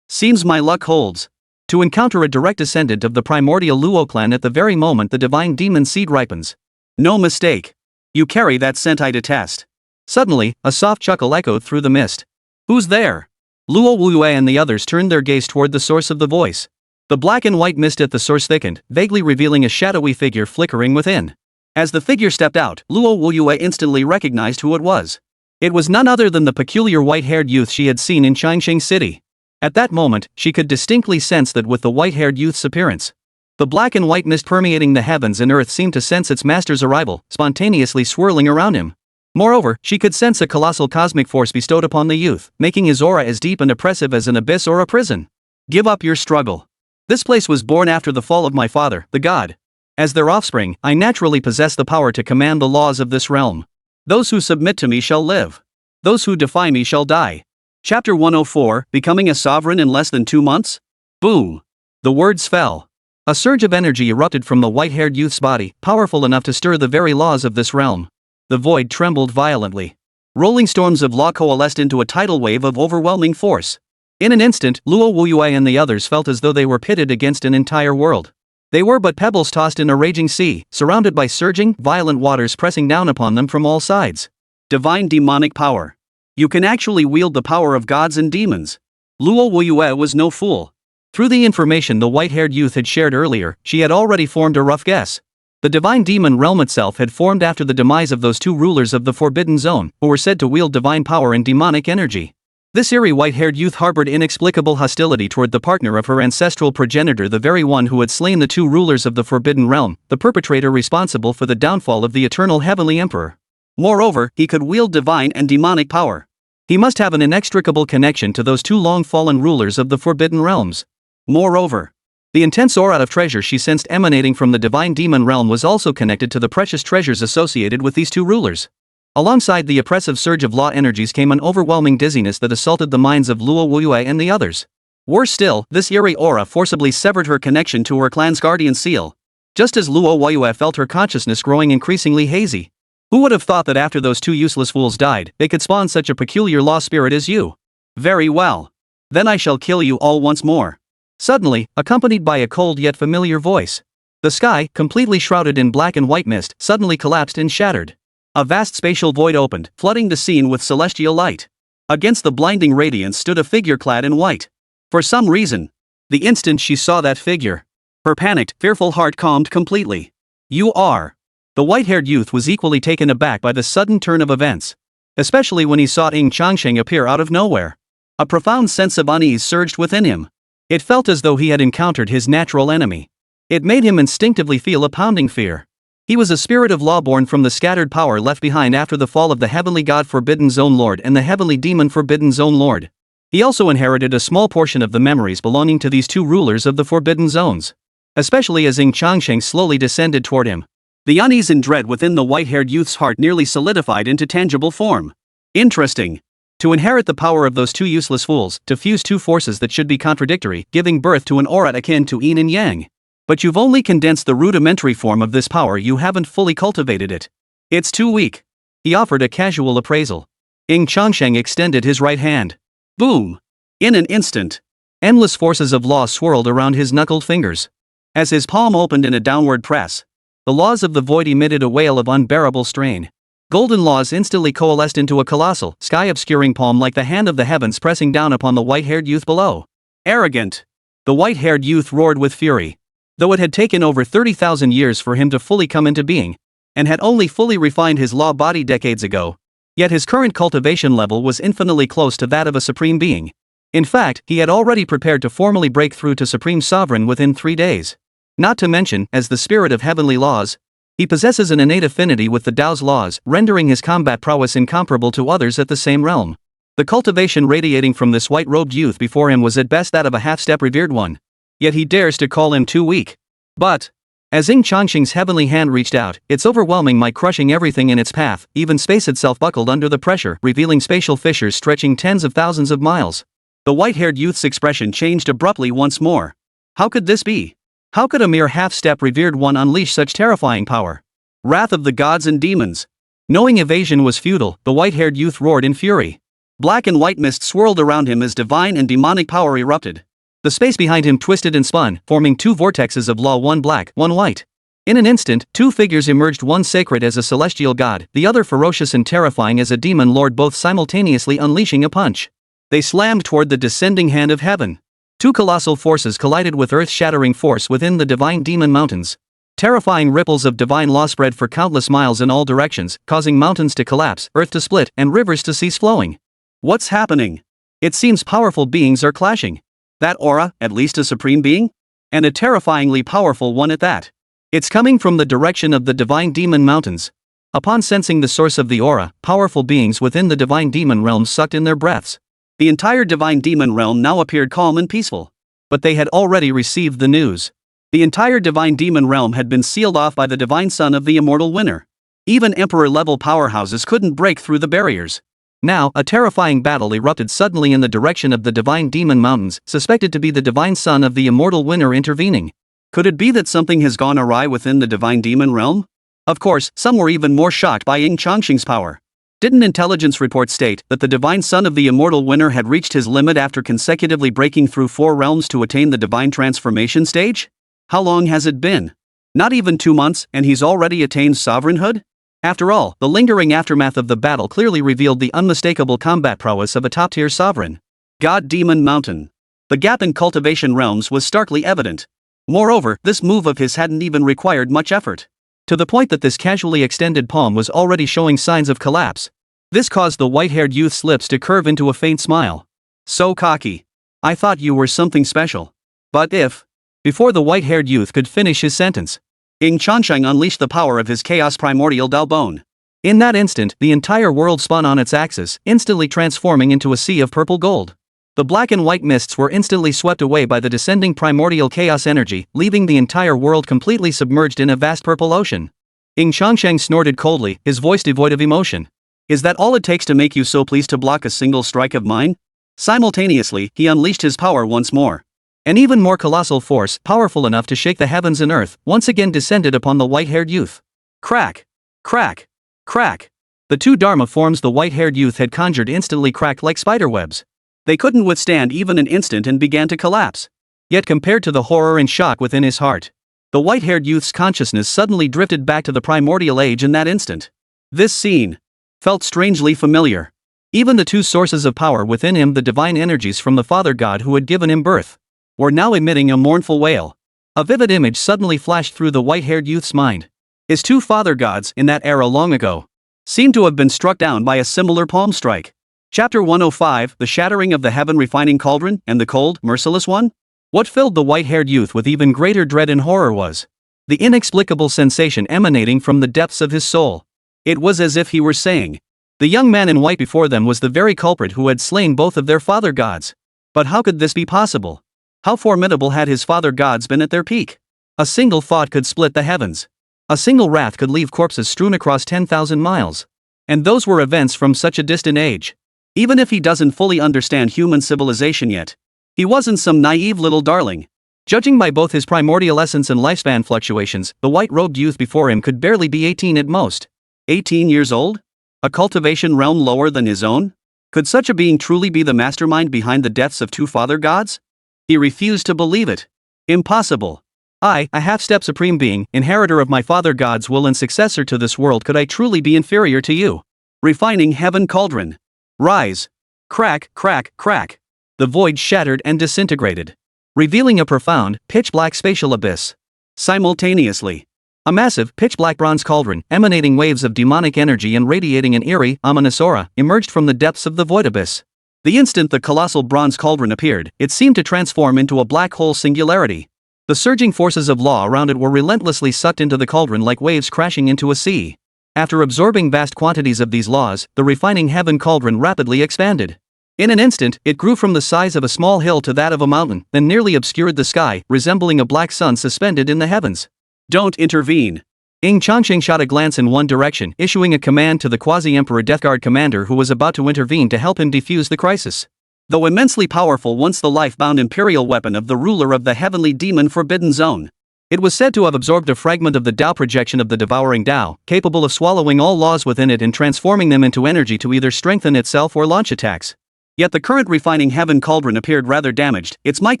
Speaker 1: Seems my luck holds.
Speaker 2: To encounter a direct descendant of the primordial Luo clan at the very moment the divine demon seed ripens.
Speaker 1: No mistake. You carry that scent I detest.
Speaker 2: Suddenly, a soft chuckle echoed through the mist.
Speaker 1: Who's there?
Speaker 2: Luo Wuyue and the others turned their gaze toward the source of the voice. The black and white mist at the source thickened, vaguely revealing a shadowy figure flickering within.
Speaker 1: As the figure stepped out, Luo Wuyue instantly recognized who it was.
Speaker 2: It was none other than the peculiar white-haired youth she had seen in Changsheng City. At that moment, she could distinctly sense that with the white-haired youth's appearance. The black and white mist permeating the heavens and earth seemed to sense its master's arrival, spontaneously swirling around him. Moreover, she could sense a colossal cosmic force bestowed upon the youth, making his aura as deep and oppressive as an abyss or a prison.
Speaker 1: Give up your struggle. This place was born after the fall of my father, the god. As their offspring, I naturally possess the power to command the laws of this realm. Those who submit to me shall live. Those who defy me shall die. Chapter 104, Becoming a Sovereign in Less Than 2 Months? Boom.
Speaker 2: The words fell. A surge of energy erupted from the white-haired youth's body, powerful enough to stir the very laws of this realm. The void trembled violently. Rolling storms of law coalesced into a tidal wave of overwhelming force. In an instant, Luo Wuyue and the others felt as though they were pitted against an entire world. They were but pebbles tossed in a raging sea, surrounded by surging, violent waters pressing down upon them from all sides.
Speaker 1: Divine demonic power. You can actually wield the power of gods and demons. Luo Wuyue was no fool.
Speaker 2: Through the information the white-haired youth had shared earlier, she had already formed a rough guess. The divine demon realm itself had formed after the demise of those two rulers of the Forbidden Zone, who were said to wield divine power and demonic energy. This eerie white-haired youth harbored inexplicable hostility toward the partner of her ancestral progenitor, the very one who had slain the two rulers of the Forbidden Realm, the perpetrator responsible for the downfall of the eternal Heavenly Emperor.
Speaker 1: Moreover, he could wield divine and demonic power.
Speaker 2: He must have an inextricable connection to those two long-fallen rulers of the Forbidden Realms.
Speaker 1: Moreover,
Speaker 2: the intense aura of treasure she sensed emanating from the divine demon realm was also connected to the precious treasures associated with these two rulers. Alongside the oppressive surge of law energies came an overwhelming dizziness that assaulted the minds of Luo Wuyue and the others. Worse still, this eerie aura forcibly severed her connection to her clan's guardian seal. Just as Luo Wuyue felt her consciousness growing increasingly hazy. Who would have thought that after those two useless fools died, they could spawn such a peculiar law spirit as you?
Speaker 1: Very well. Then I shall kill you all once more.
Speaker 2: Suddenly, accompanied by a cold yet familiar voice. The sky, completely shrouded in black and white mist, suddenly collapsed and shattered. A vast spatial void opened, flooding the scene with celestial light. Against the blinding radiance stood a figure clad in white. For some reason, the instant she saw that figure, her panicked, fearful heart calmed completely. You are. The white-haired youth was equally taken aback by the sudden turn of events. Especially when he saw Ying Changsheng appear out of nowhere. A profound sense of unease surged within him. It felt as though he had encountered his natural enemy. It made him instinctively feel a pounding fear. He was a spirit of law born from the scattered power left behind after the fall of the Heavenly God Forbidden Zone Lord and the Heavenly Demon Forbidden Zone Lord. He also inherited a small portion of the memories belonging to these two rulers of the Forbidden Zones. Especially as Ying Changsheng slowly descended toward him.
Speaker 1: The unease and dread within the white-haired youth's heart nearly solidified into tangible form. Interesting. To inherit the power of those two useless fools, to fuse two forces that should be contradictory, giving birth to an aura akin to yin and yang. But you've only condensed the rudimentary form of this power, you haven't fully cultivated it. It's too weak. He offered a casual appraisal. Ying Changsheng extended his right hand. Boom! In an instant, endless forces of law swirled around his knuckled fingers. As his palm opened in a downward press, the laws of the void emitted a wail of unbearable strain. Golden laws instantly coalesced into a colossal, sky-obscuring palm like the hand of the heavens pressing down upon the white-haired youth below. Arrogant! The white-haired youth roared with fury. Though it had taken over 30,000 years for him to fully come into being, and had only fully refined his law body decades ago, yet his current cultivation level was infinitely close to that of a supreme being. In fact, he had already prepared to formally break through to Supreme Sovereign within 3 days. Not to mention, as the spirit of heavenly laws,
Speaker 2: He possesses an innate affinity with the Dao's laws, rendering his combat prowess incomparable to others at the same realm. The cultivation radiating from this white-robed youth before him was at best that of a half-step revered one. Yet he dares to call him too weak. But as Ying Changsheng's heavenly hand reached out, its overwhelming might crushing everything in its path, even space itself buckled under the pressure, revealing spatial fissures stretching tens of thousands of miles. The white-haired youth's expression changed abruptly once more. How could this be? How could a mere half-step revered one unleash such terrifying power? Wrath of the gods and demons. Knowing evasion was futile, the white-haired youth roared in fury. Black and white mist swirled around him as divine and demonic power erupted. The space behind him twisted and spun, forming two vortexes of law, one black, one white. In an instant, two figures emerged, one sacred as a celestial god, the other ferocious and terrifying as a demon lord, both simultaneously unleashing a punch. They slammed toward the descending hand of heaven. Two colossal forces collided with earth-shattering force within the divine demon mountains. Terrifying ripples of divine law spread for countless miles in all directions, causing mountains to collapse, earth to split, and rivers to cease flowing. What's happening? It seems powerful beings are clashing. That aura, at least a supreme being? And a terrifyingly powerful one at that. It's coming from the direction of the divine demon mountains. Upon sensing the source of the aura, powerful beings within the divine demon realm sucked in their breaths. The entire divine demon realm now appeared calm and peaceful. But they had already received the news. The entire divine demon realm had been sealed off by the divine son of the immortal winner. Even emperor-level powerhouses couldn't break through the barriers. Now, a terrifying battle erupted suddenly in the direction of the divine demon mountains, suspected to be the divine son of the immortal winner intervening. Could it be that something has gone awry within the divine demon realm? Of course, some were even more shocked by Ying Changsheng's power. Didn't intelligence reports state that the divine son of the immortal winner had reached his limit after consecutively breaking through 4 realms to attain the divine transformation stage? How long has it been? Not even 2 months, and he's already attained sovereignhood? After all, the lingering aftermath of the battle clearly revealed the unmistakable combat prowess of a top-tier sovereign. God-Demon Mountain. The gap in cultivation realms was starkly evident. Moreover, this move of his hadn't even required much effort. To the point that this casually extended palm was already showing signs of collapse. This caused the white-haired youth's lips to curve into a faint smile. So cocky. I thought you were something special. But if... Before the white-haired youth could finish his sentence, Ying Changsheng unleashed the power of his chaos Primordial Dao Bone. In that instant, the entire world spun on its axis, instantly transforming into a sea of purple gold. The black and white mists were instantly swept away by the descending primordial chaos energy, leaving the entire world completely submerged in a vast purple ocean. Ying Changsheng snorted coldly, his voice devoid of emotion. Is that all it takes to make you so pleased to block a single strike of mine? Simultaneously, he unleashed his power once more. An even more colossal force, powerful enough to shake the heavens and earth, once again descended upon the white-haired youth. Crack! Crack! Crack! The two Dharma forms the white-haired youth had conjured instantly cracked like spiderwebs. They couldn't withstand even an instant and began to collapse. Yet compared to the horror and shock within his heart, the white-haired youth's consciousness suddenly drifted back to the primordial age in that instant. This scene felt strangely familiar. Even the two sources of power within him, the divine energies from the Father God who had given him birth, were now emitting a mournful wail. A vivid image suddenly flashed through the white-haired youth's mind. His two father gods, in that era long ago, seemed to have been struck down by a similar palm strike. Chapter 105, The Shattering of the Heaven Refining Cauldron, and the Cold, Merciless One? What filled the white-haired youth with even greater dread and horror was the inexplicable sensation emanating from the depths of his soul. It was as if he were saying, the young man in white before them was the very culprit who had slain both of their father gods. But how could this be possible? How formidable had his father gods been at their peak? A single thought could split the heavens. A single wrath could leave corpses strewn across 10,000 miles. And those were events from such a distant age. Even if he doesn't fully understand human civilization yet, he wasn't some naive little darling. Judging by both his primordial essence and lifespan fluctuations, the white-robed youth before him could barely be 18 at most. 18 years old? A cultivation realm lower than his own? Could such a being truly be the mastermind behind the deaths of two father gods? He refused to believe it. Impossible. I, a half-step supreme being, inheritor of my father god's will and successor to this world, could I truly be inferior to you? Refining heaven cauldron. Rise. Crack, crack, crack. The void shattered and disintegrated, revealing a profound, pitch-black spatial abyss. Simultaneously, a massive, pitch-black bronze cauldron, emanating waves of demonic energy and radiating an eerie, ominous aura, emerged from the depths of the void abyss. The instant the colossal bronze cauldron appeared, it seemed to transform into a black hole singularity. The surging forces of law around it were relentlessly sucked into the cauldron like waves crashing into a sea. After absorbing vast quantities of these laws, the refining heaven cauldron rapidly expanded. In an instant, it grew from the size of a small hill to that of a mountain, then nearly obscured the sky, resembling a black sun suspended in the heavens.
Speaker 1: Don't intervene.
Speaker 2: Ying Changsheng shot a glance in one direction, issuing a command to the quasi-emperor Death Guard commander who was about to intervene to help him defuse the crisis.
Speaker 1: Though immensely powerful once the life-bound imperial weapon of the ruler of the heavenly demon Forbidden Zone, it was said to have absorbed a fragment of the Dao projection of the devouring Dao, capable of swallowing all laws within it and transforming them into energy to either strengthen itself or launch attacks. Yet the current refining heaven cauldron appeared rather damaged, its might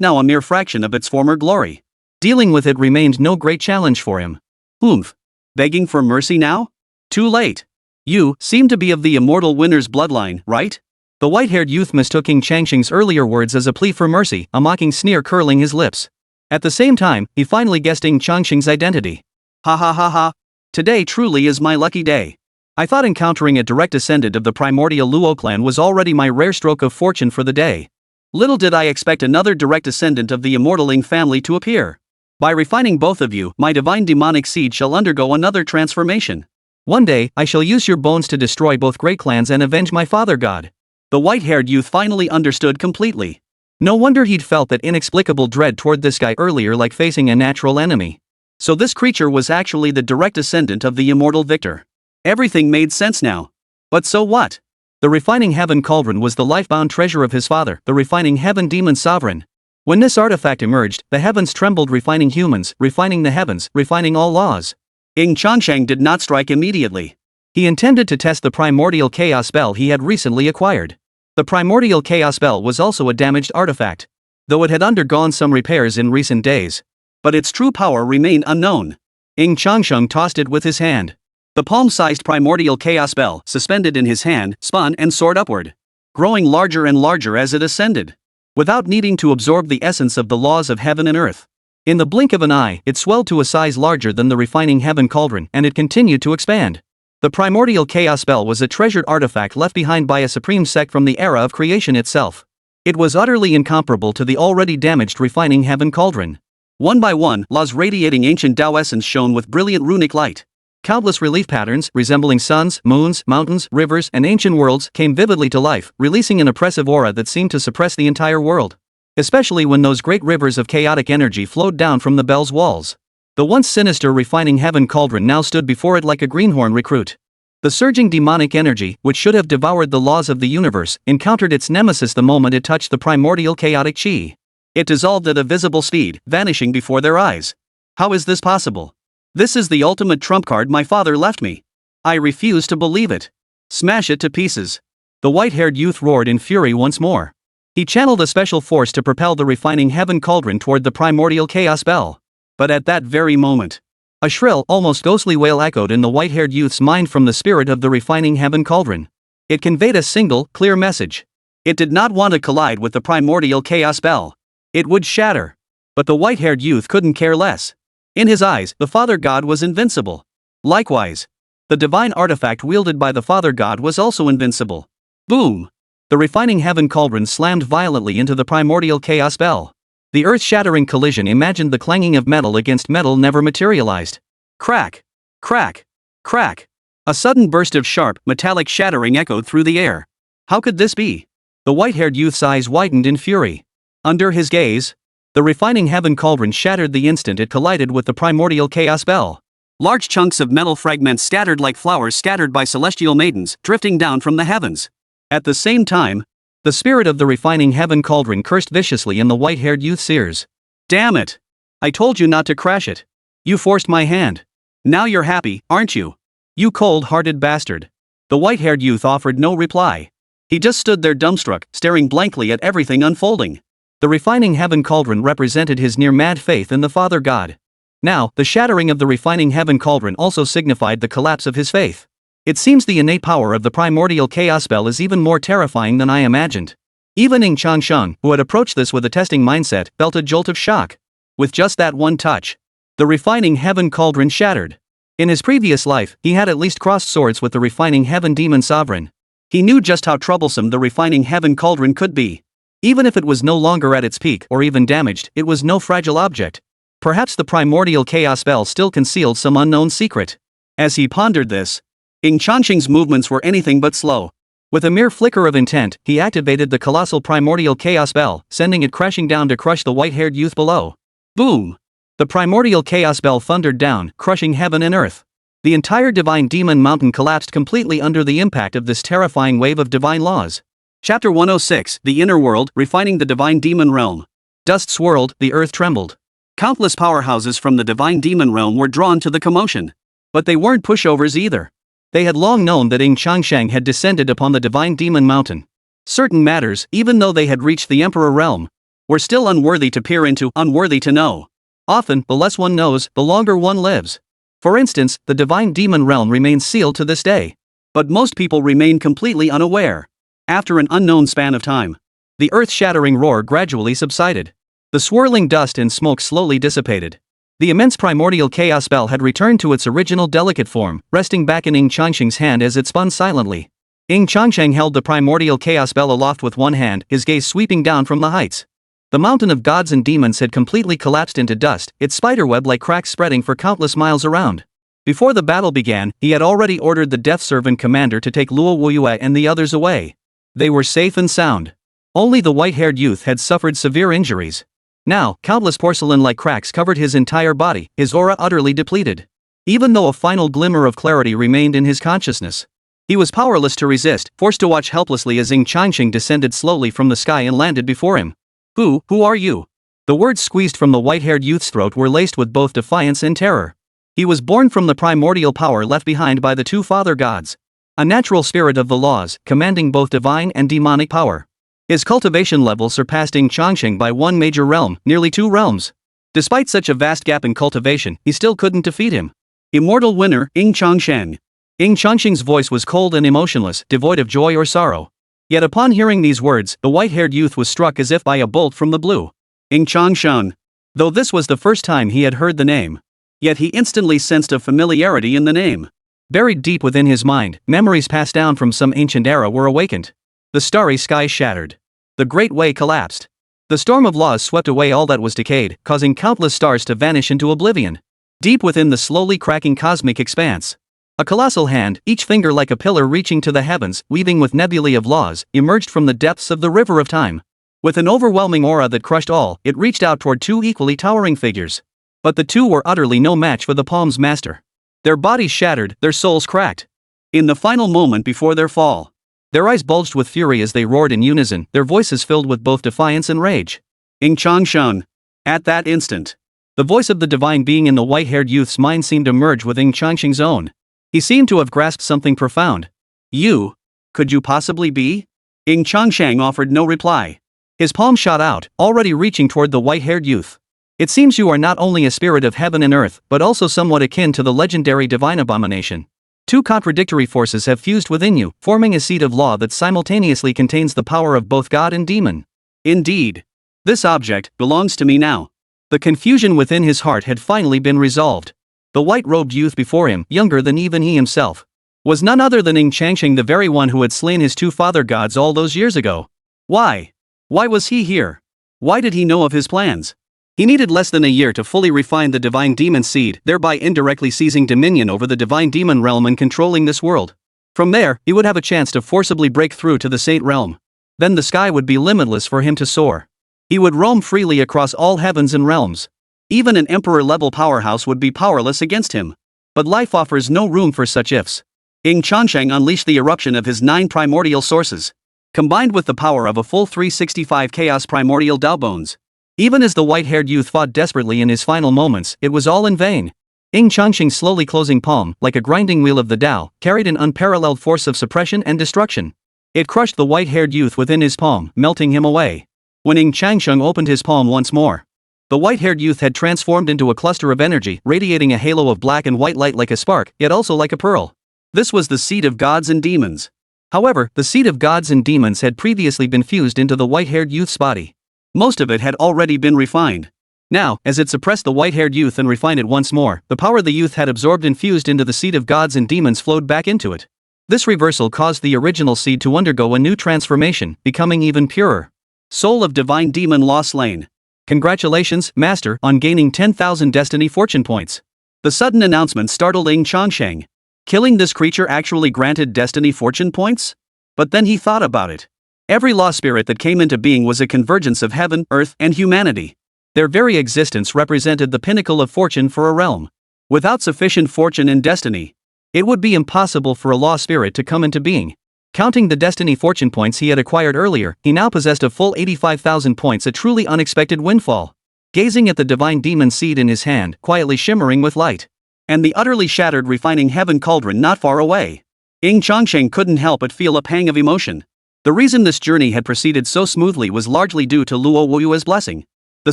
Speaker 1: now a mere fraction of its former glory.
Speaker 2: Dealing with it remained no great challenge for him.
Speaker 1: Oomph. Begging for mercy now? Too late. You seem to be of the immortal winner's bloodline, right?
Speaker 2: The white-haired youth mistook Ying Changsheng's earlier words as a plea for mercy, a mocking sneer curling his lips. At the same time, he finally guessed Ying Changsheng's identity.
Speaker 1: Ha ha ha ha. Today truly is my lucky day.
Speaker 2: I thought encountering a direct descendant of the primordial Luo clan was already my rare stroke of fortune for the day.
Speaker 1: Little did I expect another direct descendant of the immortal Ying family to appear. By refining both of you, my divine demonic seed shall undergo another transformation.
Speaker 2: One day, I shall use your bones to destroy both great clans and avenge my father god.
Speaker 1: The white-haired youth finally understood completely.
Speaker 2: No wonder he'd felt that inexplicable dread toward this guy earlier, like facing a natural enemy.
Speaker 1: So this creature was actually the direct descendant of the immortal victor. Everything made sense now. But so what?
Speaker 2: The refining heaven cauldron was the life-bound treasure of his father, the refining heaven demon sovereign. When this artifact emerged, the heavens trembled, refining humans, refining the heavens, refining all laws.
Speaker 1: Ying Changsheng did not strike immediately.
Speaker 2: He intended to test the primordial chaos spell he had recently acquired. The primordial chaos spell was also a damaged artifact, though it had undergone some repairs in recent days.
Speaker 1: But its true power remained unknown.
Speaker 2: Ying Changsheng tossed it with his hand.
Speaker 1: The palm-sized primordial chaos spell, suspended in his hand, spun and soared upward, growing larger and larger as it ascended, without needing to absorb the essence of the laws of heaven and earth. In the blink of an eye, it swelled to a size larger than the refining heaven cauldron, and it continued to expand. The primordial chaos spell was a treasured artifact left behind by a supreme sect from the era of creation itself. It was utterly incomparable to the already damaged refining heaven cauldron. One by one, laws radiating ancient Dao essence shone with brilliant runic light.
Speaker 2: Countless relief patterns, resembling suns, moons, mountains, rivers, and ancient worlds, came vividly to life, releasing an oppressive aura that seemed to suppress the entire world. Especially when those great rivers of chaotic energy flowed down from the bell's walls. The once sinister refining heaven cauldron now stood before it like a greenhorn recruit. The surging demonic energy, which should have devoured the laws of the universe, encountered its nemesis the moment it touched the primordial chaotic chi.
Speaker 1: It dissolved at a visible speed, vanishing before their eyes. How is this possible? This is the ultimate trump card my father left me. I refuse to believe it. Smash it to pieces.
Speaker 2: The white-haired youth roared in fury once more. He channeled a special force to propel the refining heaven cauldron toward the primordial chaos bell.
Speaker 1: But at that very moment,
Speaker 2: a shrill, almost ghostly wail echoed in the white-haired youth's mind from the spirit of the refining heaven cauldron. It conveyed a single, clear message.
Speaker 1: It did not want to collide with the primordial chaos bell. It would shatter.
Speaker 2: But the white-haired youth couldn't care less. In his eyes, the Father God was invincible. Likewise, the divine artifact wielded by the Father God was also invincible. Boom! The refining heaven cauldron slammed violently into the primordial chaos bell. The earth-shattering collision imagined the clanging of metal against metal never materialized.
Speaker 1: Crack! Crack! Crack! A sudden burst of sharp, metallic shattering echoed through the air. How could this be?
Speaker 2: The white-haired youth's eyes widened in fury. Under his gaze, the refining heaven cauldron shattered the instant it collided with the primordial chaos bell.
Speaker 1: Large chunks of metal fragments scattered like flowers scattered by celestial maidens, drifting down from the heavens. At the same time,
Speaker 2: the spirit of the refining heaven cauldron cursed viciously in the white-haired youth's ears.
Speaker 1: Damn it! I told you not to crash it.
Speaker 2: You forced my hand.
Speaker 1: Now you're happy, aren't you?
Speaker 2: You cold-hearted bastard. The white-haired youth offered no reply.
Speaker 1: He just stood there dumbstruck, staring blankly at everything unfolding.
Speaker 2: The refining heaven cauldron represented his near-mad faith in the Father God. Now, the shattering of the refining heaven cauldron also signified the collapse of his faith. It seems the innate power of the primordial chaos spell is even more terrifying than I imagined. Even Ying Changsheng, who had approached this with a testing mindset, felt a jolt of shock. With just that one touch, the refining heaven cauldron shattered. In his previous life, he had at least crossed swords with the refining heaven demon sovereign. He knew just how troublesome the refining heaven cauldron could be. Even if it was no longer at its peak or even damaged, it was no fragile object. Perhaps the primordial chaos spell still concealed some unknown secret.
Speaker 1: As he pondered this, Ying Changsheng's movements were anything but slow.
Speaker 2: With a mere flicker of intent, he activated the colossal primordial chaos spell, sending it crashing down to crush the white-haired youth below.
Speaker 1: Boom!
Speaker 2: The primordial chaos spell thundered down, crushing heaven and earth. The entire divine demon mountain collapsed completely under the impact of this terrifying wave of divine laws.
Speaker 1: Chapter 106, The Inner World, Refining the Divine Demon Realm.
Speaker 2: Dust swirled, the earth trembled.
Speaker 1: Countless powerhouses from the divine demon realm were drawn to the commotion.
Speaker 2: But they weren't pushovers either. They had long known that Ying Changsheng had descended upon the divine demon mountain. Certain matters, even though they had reached the emperor realm,
Speaker 1: were still unworthy to peer into, unworthy to know.
Speaker 2: Often, the less one knows, the longer one lives. For instance, the divine demon realm remains sealed to this day.
Speaker 1: But most people remain completely unaware. After an unknown span of time,
Speaker 2: the earth-shattering roar gradually subsided. The swirling dust and smoke slowly dissipated. The immense primordial chaos spell had returned to its original delicate form, resting back in Ying Changsheng's hand as it spun silently. Ying Changsheng held the primordial chaos spell aloft with one hand, his gaze sweeping down from the heights. The mountain of gods and demons had completely collapsed into dust, its spiderweb like cracks spreading for countless miles around. Before the battle began, he had already ordered the death servant commander to take Luo Qingxian and the others away. They were safe and sound. Only the white-haired youth had suffered severe injuries. Now, countless porcelain-like cracks covered his entire body, his aura utterly depleted. Even though a final glimmer of clarity remained in his consciousness, he was powerless to resist, forced to watch helplessly as Ying Changsheng descended slowly from the sky and landed before him. Who are you? The words squeezed from the white-haired youth's throat were laced with both defiance and terror. He was born from the primordial power left behind by the two father gods. A natural spirit of the laws, commanding both divine and demonic power. His cultivation level surpassed Ying Changsheng by one major realm, nearly 2 realms. Despite such a vast gap in cultivation, he still couldn't defeat him.
Speaker 1: Immortal winner, Ying Changsheng.
Speaker 2: Ying Changsheng's voice was cold and emotionless, devoid of joy or sorrow. Yet upon hearing these words, the white-haired youth was struck as if by a bolt from the blue.
Speaker 1: Ying Changsheng.
Speaker 2: Though this was the first time he had heard the name,
Speaker 1: yet he instantly sensed a familiarity in the name.
Speaker 2: Buried deep within his mind, memories passed down from some ancient era were awakened. The starry sky shattered. The Great Way collapsed. The storm of laws swept away all that was decayed, causing countless stars to vanish into oblivion. Deep within the slowly cracking cosmic expanse, a colossal hand, each finger like a pillar reaching to the heavens, weaving with nebulae of laws, emerged from the depths of the river of time. With an overwhelming aura that crushed all, it reached out toward 2 equally towering figures. But the 2 were utterly no match for the palm's master. Their bodies shattered, their souls cracked.
Speaker 1: In the final moment before their fall,
Speaker 2: their eyes bulged with fury as they roared in unison, their voices filled with both defiance and rage.
Speaker 1: Ying Changsheng. At that instant,
Speaker 2: the voice of the divine being in the white-haired youth's mind seemed to merge with Ying Changsheng's own. He seemed to have grasped something profound.
Speaker 1: You? Could you possibly be? Ying Changsheng offered no reply.
Speaker 2: His palm shot out, already reaching toward the white-haired youth. It seems you are not only a spirit of heaven and earth, but also somewhat akin to the legendary divine abomination. 2 contradictory forces have fused within you, forming a seed of law that simultaneously contains the power of both God and demon.
Speaker 1: Indeed. This object belongs to me now.
Speaker 2: The confusion within his heart had finally been resolved. The white-robed youth before him, younger than even he himself, was none other than Ying Changsheng, the very one who had slain his 2 father gods all those years ago.
Speaker 1: Why? Why was he here? Why did he know of his plans? He needed less than a year to fully refine the divine demon seed, thereby indirectly seizing dominion over the divine demon realm and controlling this world. From there, he would have a chance to forcibly break through to the saint realm. Then the sky would be limitless for him to soar. He would roam freely across all heavens and realms. Even an emperor-level powerhouse would be powerless against him. But life offers no room for such ifs. Ying Changsheng unleashed the eruption of his 9 primordial sources, combined with the power of a full 365 chaos primordial Dao Bones. Even as the white-haired youth fought desperately in his final moments, it was all in vain. Ying Changsheng's slowly closing palm, like a grinding wheel of the Tao, carried an unparalleled force of suppression and destruction. It crushed the white-haired youth within his palm, melting him away. When Ying Changsheng opened his palm once more, the white-haired youth had transformed into a cluster of energy, radiating a halo of black and white light like a spark, yet also like a pearl. This was the seed of gods and demons. However, the seed of gods and demons had previously been fused into the white-haired youth's body. Most of it had already been refined. Now, as it suppressed the white-haired youth and refined it once more, the power the youth had absorbed and fused into the seed of gods and demons flowed back into it. This reversal caused the original seed to undergo a new transformation, becoming even purer. Soul of divine demon law slain.
Speaker 2: Congratulations, Master, on gaining 10,000 destiny fortune points.
Speaker 1: The sudden announcement startled Ying Changsheng. Killing this creature actually granted destiny fortune points? But then he thought about it. Every law spirit that came into being was a convergence of heaven, earth, and humanity. Their very existence represented the pinnacle of fortune for a realm. Without sufficient fortune and destiny, it would be impossible for a law spirit to come into being. Counting the destiny fortune points he had acquired earlier, he now possessed a full 85,000 points, a truly unexpected windfall. Gazing at the divine demon seed in his hand, quietly shimmering with light, and the utterly shattered refining heaven cauldron not far away, Ying Changsheng couldn't help but feel a pang of emotion. The reason this journey had proceeded so smoothly was largely due to Luo Qingxian's blessing. The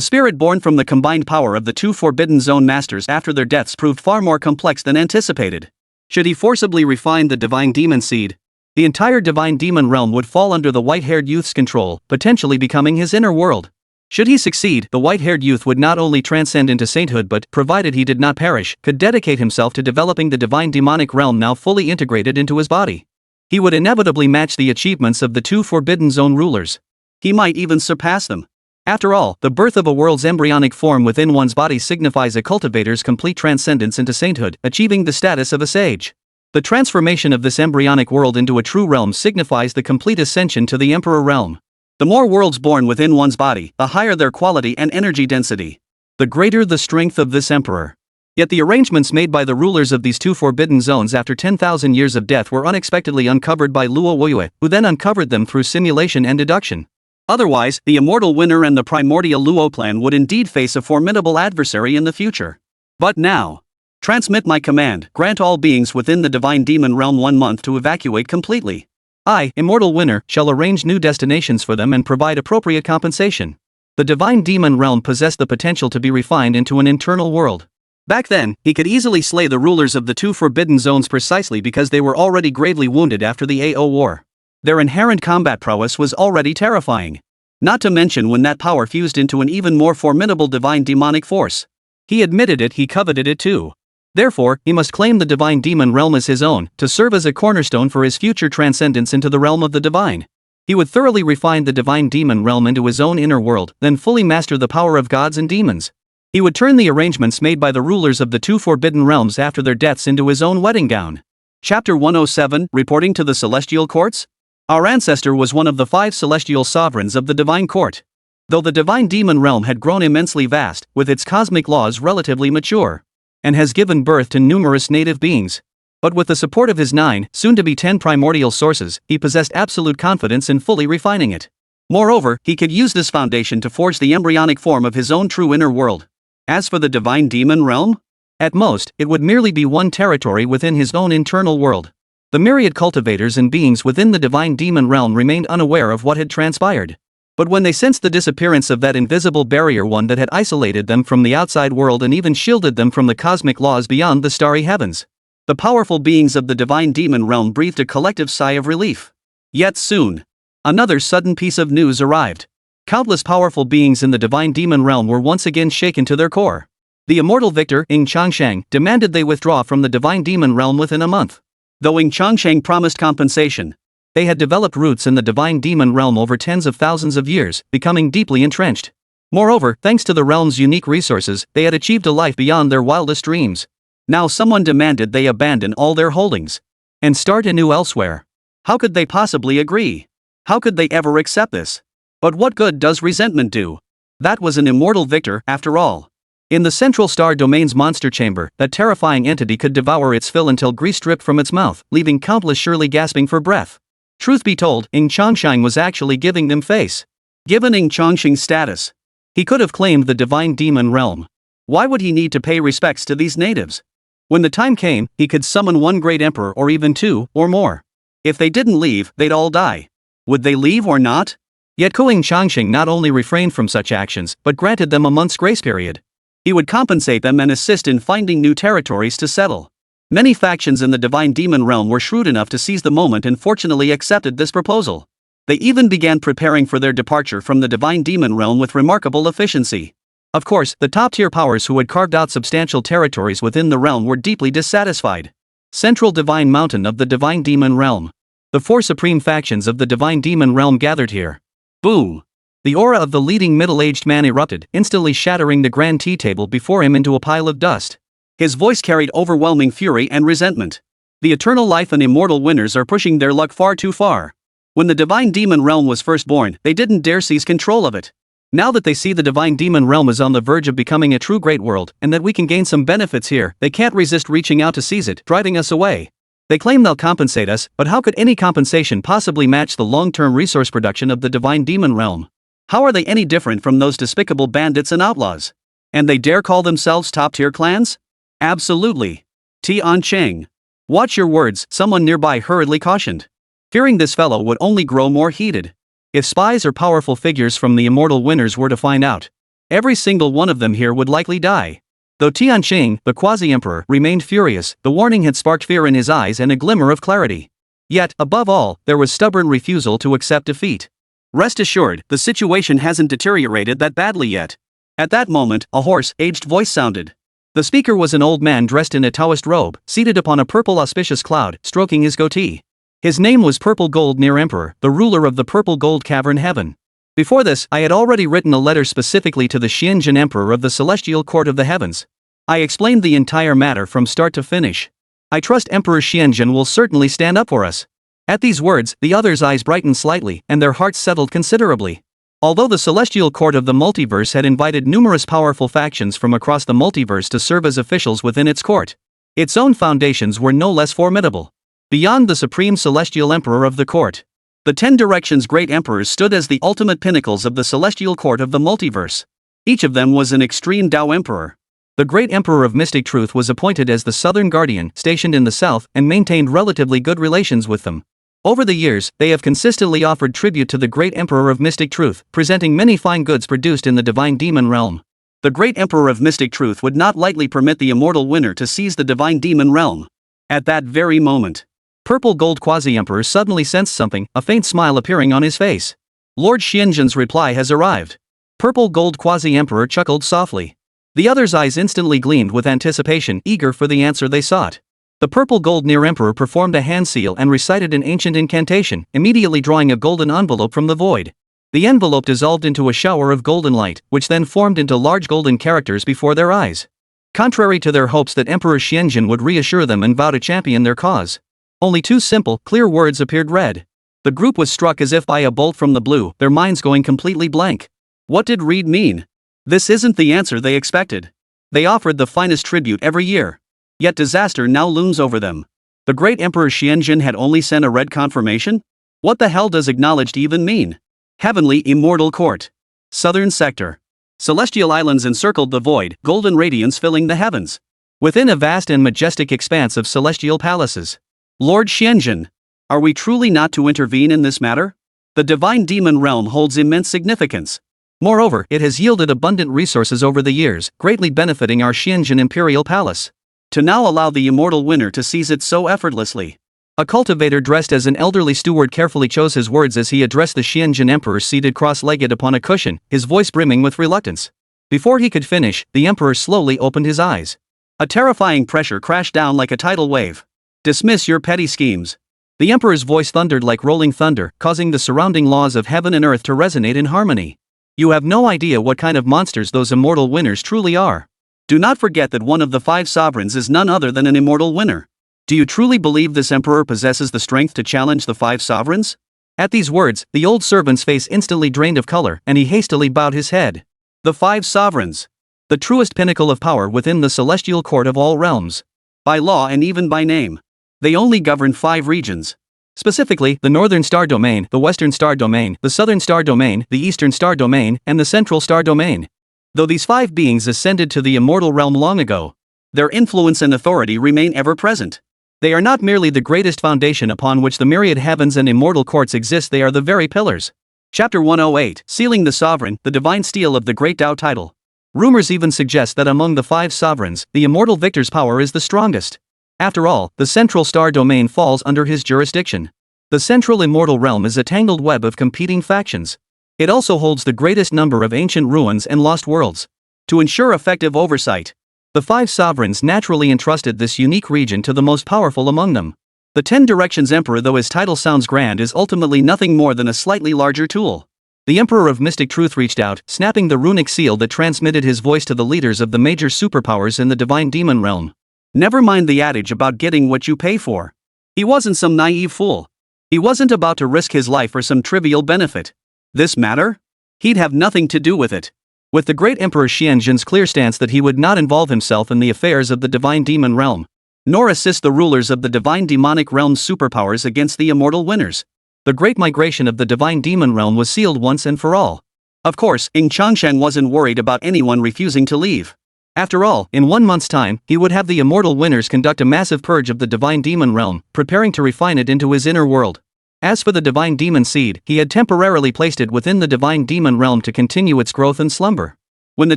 Speaker 1: spirit born from the combined power of the two Forbidden Zone masters after their deaths proved far more complex than anticipated. Should he forcibly refine the divine demon seed, the entire divine demon realm would fall under the white-haired youth's control, potentially becoming his inner world. Should he succeed, the white-haired youth would not only transcend into sainthood but, provided he did not perish, could dedicate himself to developing the divine demonic realm now fully integrated into his body. He would inevitably match the achievements of the two Forbidden Zone rulers. He might even surpass them. After all, the birth of a world's embryonic form within one's body signifies a cultivator's complete transcendence into sainthood, achieving the status of a sage. The transformation of this embryonic world into a true realm signifies the complete ascension to the emperor realm. The more worlds born within one's body, the higher their quality and energy density, the greater the strength of this emperor. Yet the arrangements made by the rulers of these two forbidden zones after 10,000 years of death were unexpectedly uncovered by Luo Qingxian, who then uncovered them through simulation and deduction. Otherwise, the immortal winner and the primordial Luo clan would indeed face a formidable adversary in the future. But now, transmit my command, grant all beings within the divine demon realm 1 month to evacuate completely. I, immortal winner, shall arrange new destinations for them and provide appropriate compensation. The divine demon realm possessed the potential to be refined into an internal world. Back then, he could easily slay the rulers of the two forbidden zones precisely because they were already gravely wounded after the AO War. Their inherent combat prowess was already terrifying. Not to mention when that power fused into an even more formidable divine demonic force. He admitted it, he coveted it too. Therefore, he must claim the divine demon realm as his own, to serve as a cornerstone for his future transcendence into the realm of the divine. He would thoroughly refine the divine demon realm into his own inner world, then fully master the power of gods and demons. He would turn the arrangements made by the rulers of the two forbidden realms after their deaths into his own wedding gown. Chapter 107, Reporting to the Celestial Courts? Our ancestor was one of the 5 celestial sovereigns of the divine court. Though the divine demon realm had grown immensely vast, with its cosmic laws relatively mature, and has given birth to numerous native beings. But with the support of his 9, soon-to-be 10 primordial sources, he possessed absolute confidence in fully refining it. Moreover, he could use this foundation to forge the embryonic form of his own true inner world. As for the divine demon realm, at most, it would merely be one territory within his own internal world. The myriad cultivators and beings within the divine demon realm remained unaware of what had transpired. But when they sensed the disappearance of that invisible barrier, one that had isolated them from the outside world and even shielded them from the cosmic laws beyond the starry heavens, the powerful beings of the divine demon realm breathed a collective sigh of relief. Yet soon, another sudden piece of news arrived. Countless powerful beings in the divine demon realm were once again shaken to their core. The immortal victor, Ying Changsheng, demanded they withdraw from the divine demon realm within a month. Though Ying Changsheng promised compensation, they had developed roots in the divine demon realm over tens of thousands of years, becoming deeply entrenched. Moreover, thanks to the realm's unique resources, they had achieved a life beyond their wildest dreams. Now someone demanded they abandon all their holdings and start anew elsewhere. How could they possibly agree? How could they ever accept this? But what good does resentment do? That was an immortal victor, after all. In the central star domain's monster chamber, that terrifying entity could devour its fill until grease dripped from its mouth, leaving countless surely gasping for breath. Truth be told, Ying Changsheng was actually giving them face. Given Ying Changsheng's status, he could have claimed the divine demon realm. Why would he need to pay respects to these natives? When the time came, he could summon 1 great emperor or even 2, or more. If they didn't leave, they'd all die. Would they leave or not? Yet Ying Changsheng not only refrained from such actions, but granted them a month's grace period. He would compensate them and assist in finding new territories to settle. Many factions in the divine demon realm were shrewd enough to seize the moment and fortunately accepted this proposal. They even began preparing for their departure from the divine demon realm with remarkable efficiency. Of course, the top-tier powers who had carved out substantial territories within the realm were deeply dissatisfied. Central Divine Mountain of the divine demon realm. The 4 supreme factions of the divine demon realm gathered here. Boom!
Speaker 2: The aura of the leading middle-aged man erupted, instantly shattering the grand tea table before him into a pile of dust.
Speaker 1: His voice carried overwhelming fury and resentment. The eternal life and immortal winners are pushing their luck far too far. When the divine demon realm was first born, they didn't dare seize control of it. Now that they see the divine demon realm is on the verge of becoming a true great world, and that we can gain some benefits here, they can't resist reaching out to seize it, driving us away. They claim they'll compensate us, but how could any compensation possibly match the long-term resource production of the divine demon realm? How are they any different from those despicable bandits and outlaws? And they dare call themselves top-tier clans? Absolutely. Cheng. Watch your words, someone nearby hurriedly cautioned. Fearing this fellow would only grow more heated. If spies or powerful figures from the immortal winners were to find out, every single one of them here would likely die. Though Tianqing, the quasi-emperor, remained furious, the warning had sparked fear in his eyes and a glimmer of clarity. Yet, above all, there was stubborn refusal to accept defeat. Rest assured, the situation hasn't deteriorated that badly yet. At that moment, a hoarse, aged voice sounded. The speaker was an old man dressed in a Taoist robe, seated upon a purple auspicious cloud, stroking his goatee. His name was Purple Gold Near Emperor, the ruler of the Purple Gold Cavern Heaven. Before this, I had already written a letter specifically to the Xianjin Emperor of the Celestial Court of the Heavens. I explained the entire matter from start to finish. I trust Emperor Xianjin will certainly stand up for us. At these words, the others' eyes brightened slightly, and their hearts settled considerably. Although the Celestial Court of the Multiverse had invited numerous powerful factions from across the multiverse to serve as officials within its court, its own foundations were no less formidable. Beyond the Supreme Celestial Emperor of the court, the 10 Directions Great Emperors stood as the ultimate pinnacles of the Celestial Court of the Multiverse. Each of them was an extreme Dao Emperor. The Great Emperor of Mystic Truth was appointed as the Southern Guardian, stationed in the south, and maintained relatively good relations with them. Over the years, they have consistently offered tribute to the Great Emperor of Mystic Truth, presenting many fine goods produced in the Divine Demon realm. The Great Emperor of Mystic Truth would not lightly permit the immortal winner to seize the Divine Demon realm. At that very moment, Purple Gold Quasi-Emperor suddenly sensed something, a faint smile appearing on his face. Lord Xianjin's reply has arrived. Purple Gold Quasi-Emperor chuckled softly. The others' eyes instantly gleamed with anticipation, eager for the answer they sought. The Purple Gold Near Emperor performed a hand seal and recited an ancient incantation, immediately drawing a golden envelope from the void. The envelope dissolved into a shower of golden light, which then formed into large golden characters before their eyes. Contrary to their hopes that Emperor Xianjin would reassure them and vow to champion their cause, only 2 simple, clear words appeared read. The group was struck as if by a bolt from the blue, their minds going completely blank. What did read mean? This isn't the answer they expected. They offered the finest tribute every year. Yet disaster now looms over them. The great Emperor Xianjin had only sent a red confirmation? What the hell does acknowledged even mean? Heavenly Immortal Court. Southern Sector. Celestial islands encircled the void, golden radiance filling the heavens. Within a vast and majestic expanse of celestial palaces. Lord Xianjin, are we truly not to intervene in this matter? The divine demon realm holds immense significance. Moreover, it has yielded abundant resources over the years, greatly benefiting our Xianjin Imperial Palace. To now allow the immortal winner to seize it so effortlessly. A cultivator dressed as an elderly steward carefully chose his words as he addressed the Xianjin Emperor seated cross-legged upon a cushion, his voice brimming with reluctance. Before he could finish, the Emperor slowly opened his eyes. A terrifying pressure crashed down like a tidal wave. Dismiss your petty schemes. The Emperor's voice thundered like rolling thunder, causing the surrounding laws of heaven and earth to resonate in harmony. You have no idea what kind of monsters those immortal winners truly are. Do not forget that one of the 5 sovereigns is none other than an immortal winner. Do you truly believe this emperor possesses the strength to challenge the 5 sovereigns? At these words, the old servant's face instantly drained of color, and he hastily bowed his head. The 5 sovereigns. The truest pinnacle of power within the celestial court of all realms. By law and even by name. They only govern 5 regions. Specifically, the Northern Star Domain, the Western Star Domain, the Southern Star Domain, the Eastern Star Domain, and the Central Star Domain. Though these 5 beings ascended to the immortal realm long ago, their influence and authority remain ever present. They are not merely the greatest foundation upon which the myriad heavens and immortal courts exist, they are the very pillars. Chapter 108, Sealing the Sovereign, the Divine Steel of the Great Dao Title. Rumors even suggest that among the 5 sovereigns, the immortal victor's power is the strongest. After all, the Central Star Domain falls under his jurisdiction. The Central Immortal Realm is a tangled web of competing factions. It also holds the greatest number of ancient ruins and lost worlds. To ensure effective oversight, the 5 sovereigns naturally entrusted this unique region to the most powerful among them. The 10 Directions Emperor, though his title sounds grand, is ultimately nothing more than a slightly larger tool.
Speaker 2: The Emperor of Mystic Truth reached out, snapping the runic seal that transmitted his voice to the leaders of the major superpowers in the divine demon realm.
Speaker 1: Never mind the adage about getting what you pay for. He wasn't some naive fool. He wasn't about to risk his life for some trivial benefit. This matter? He'd have nothing to do with it. With the great Emperor Xianzhen's clear stance that he would not involve himself in the affairs of the divine demon realm, nor assist the rulers of the divine demonic realm's superpowers against the immortal winners, the great migration of the divine demon realm was sealed once and for all. Of course, Ying Changsheng wasn't worried about anyone refusing to leave. After all, in 1 month's time, he would have the immortal winners conduct a massive purge of the divine demon realm, preparing to refine it into his inner world. As for the divine demon seed, he had temporarily placed it within the divine demon realm to continue its growth and slumber. When the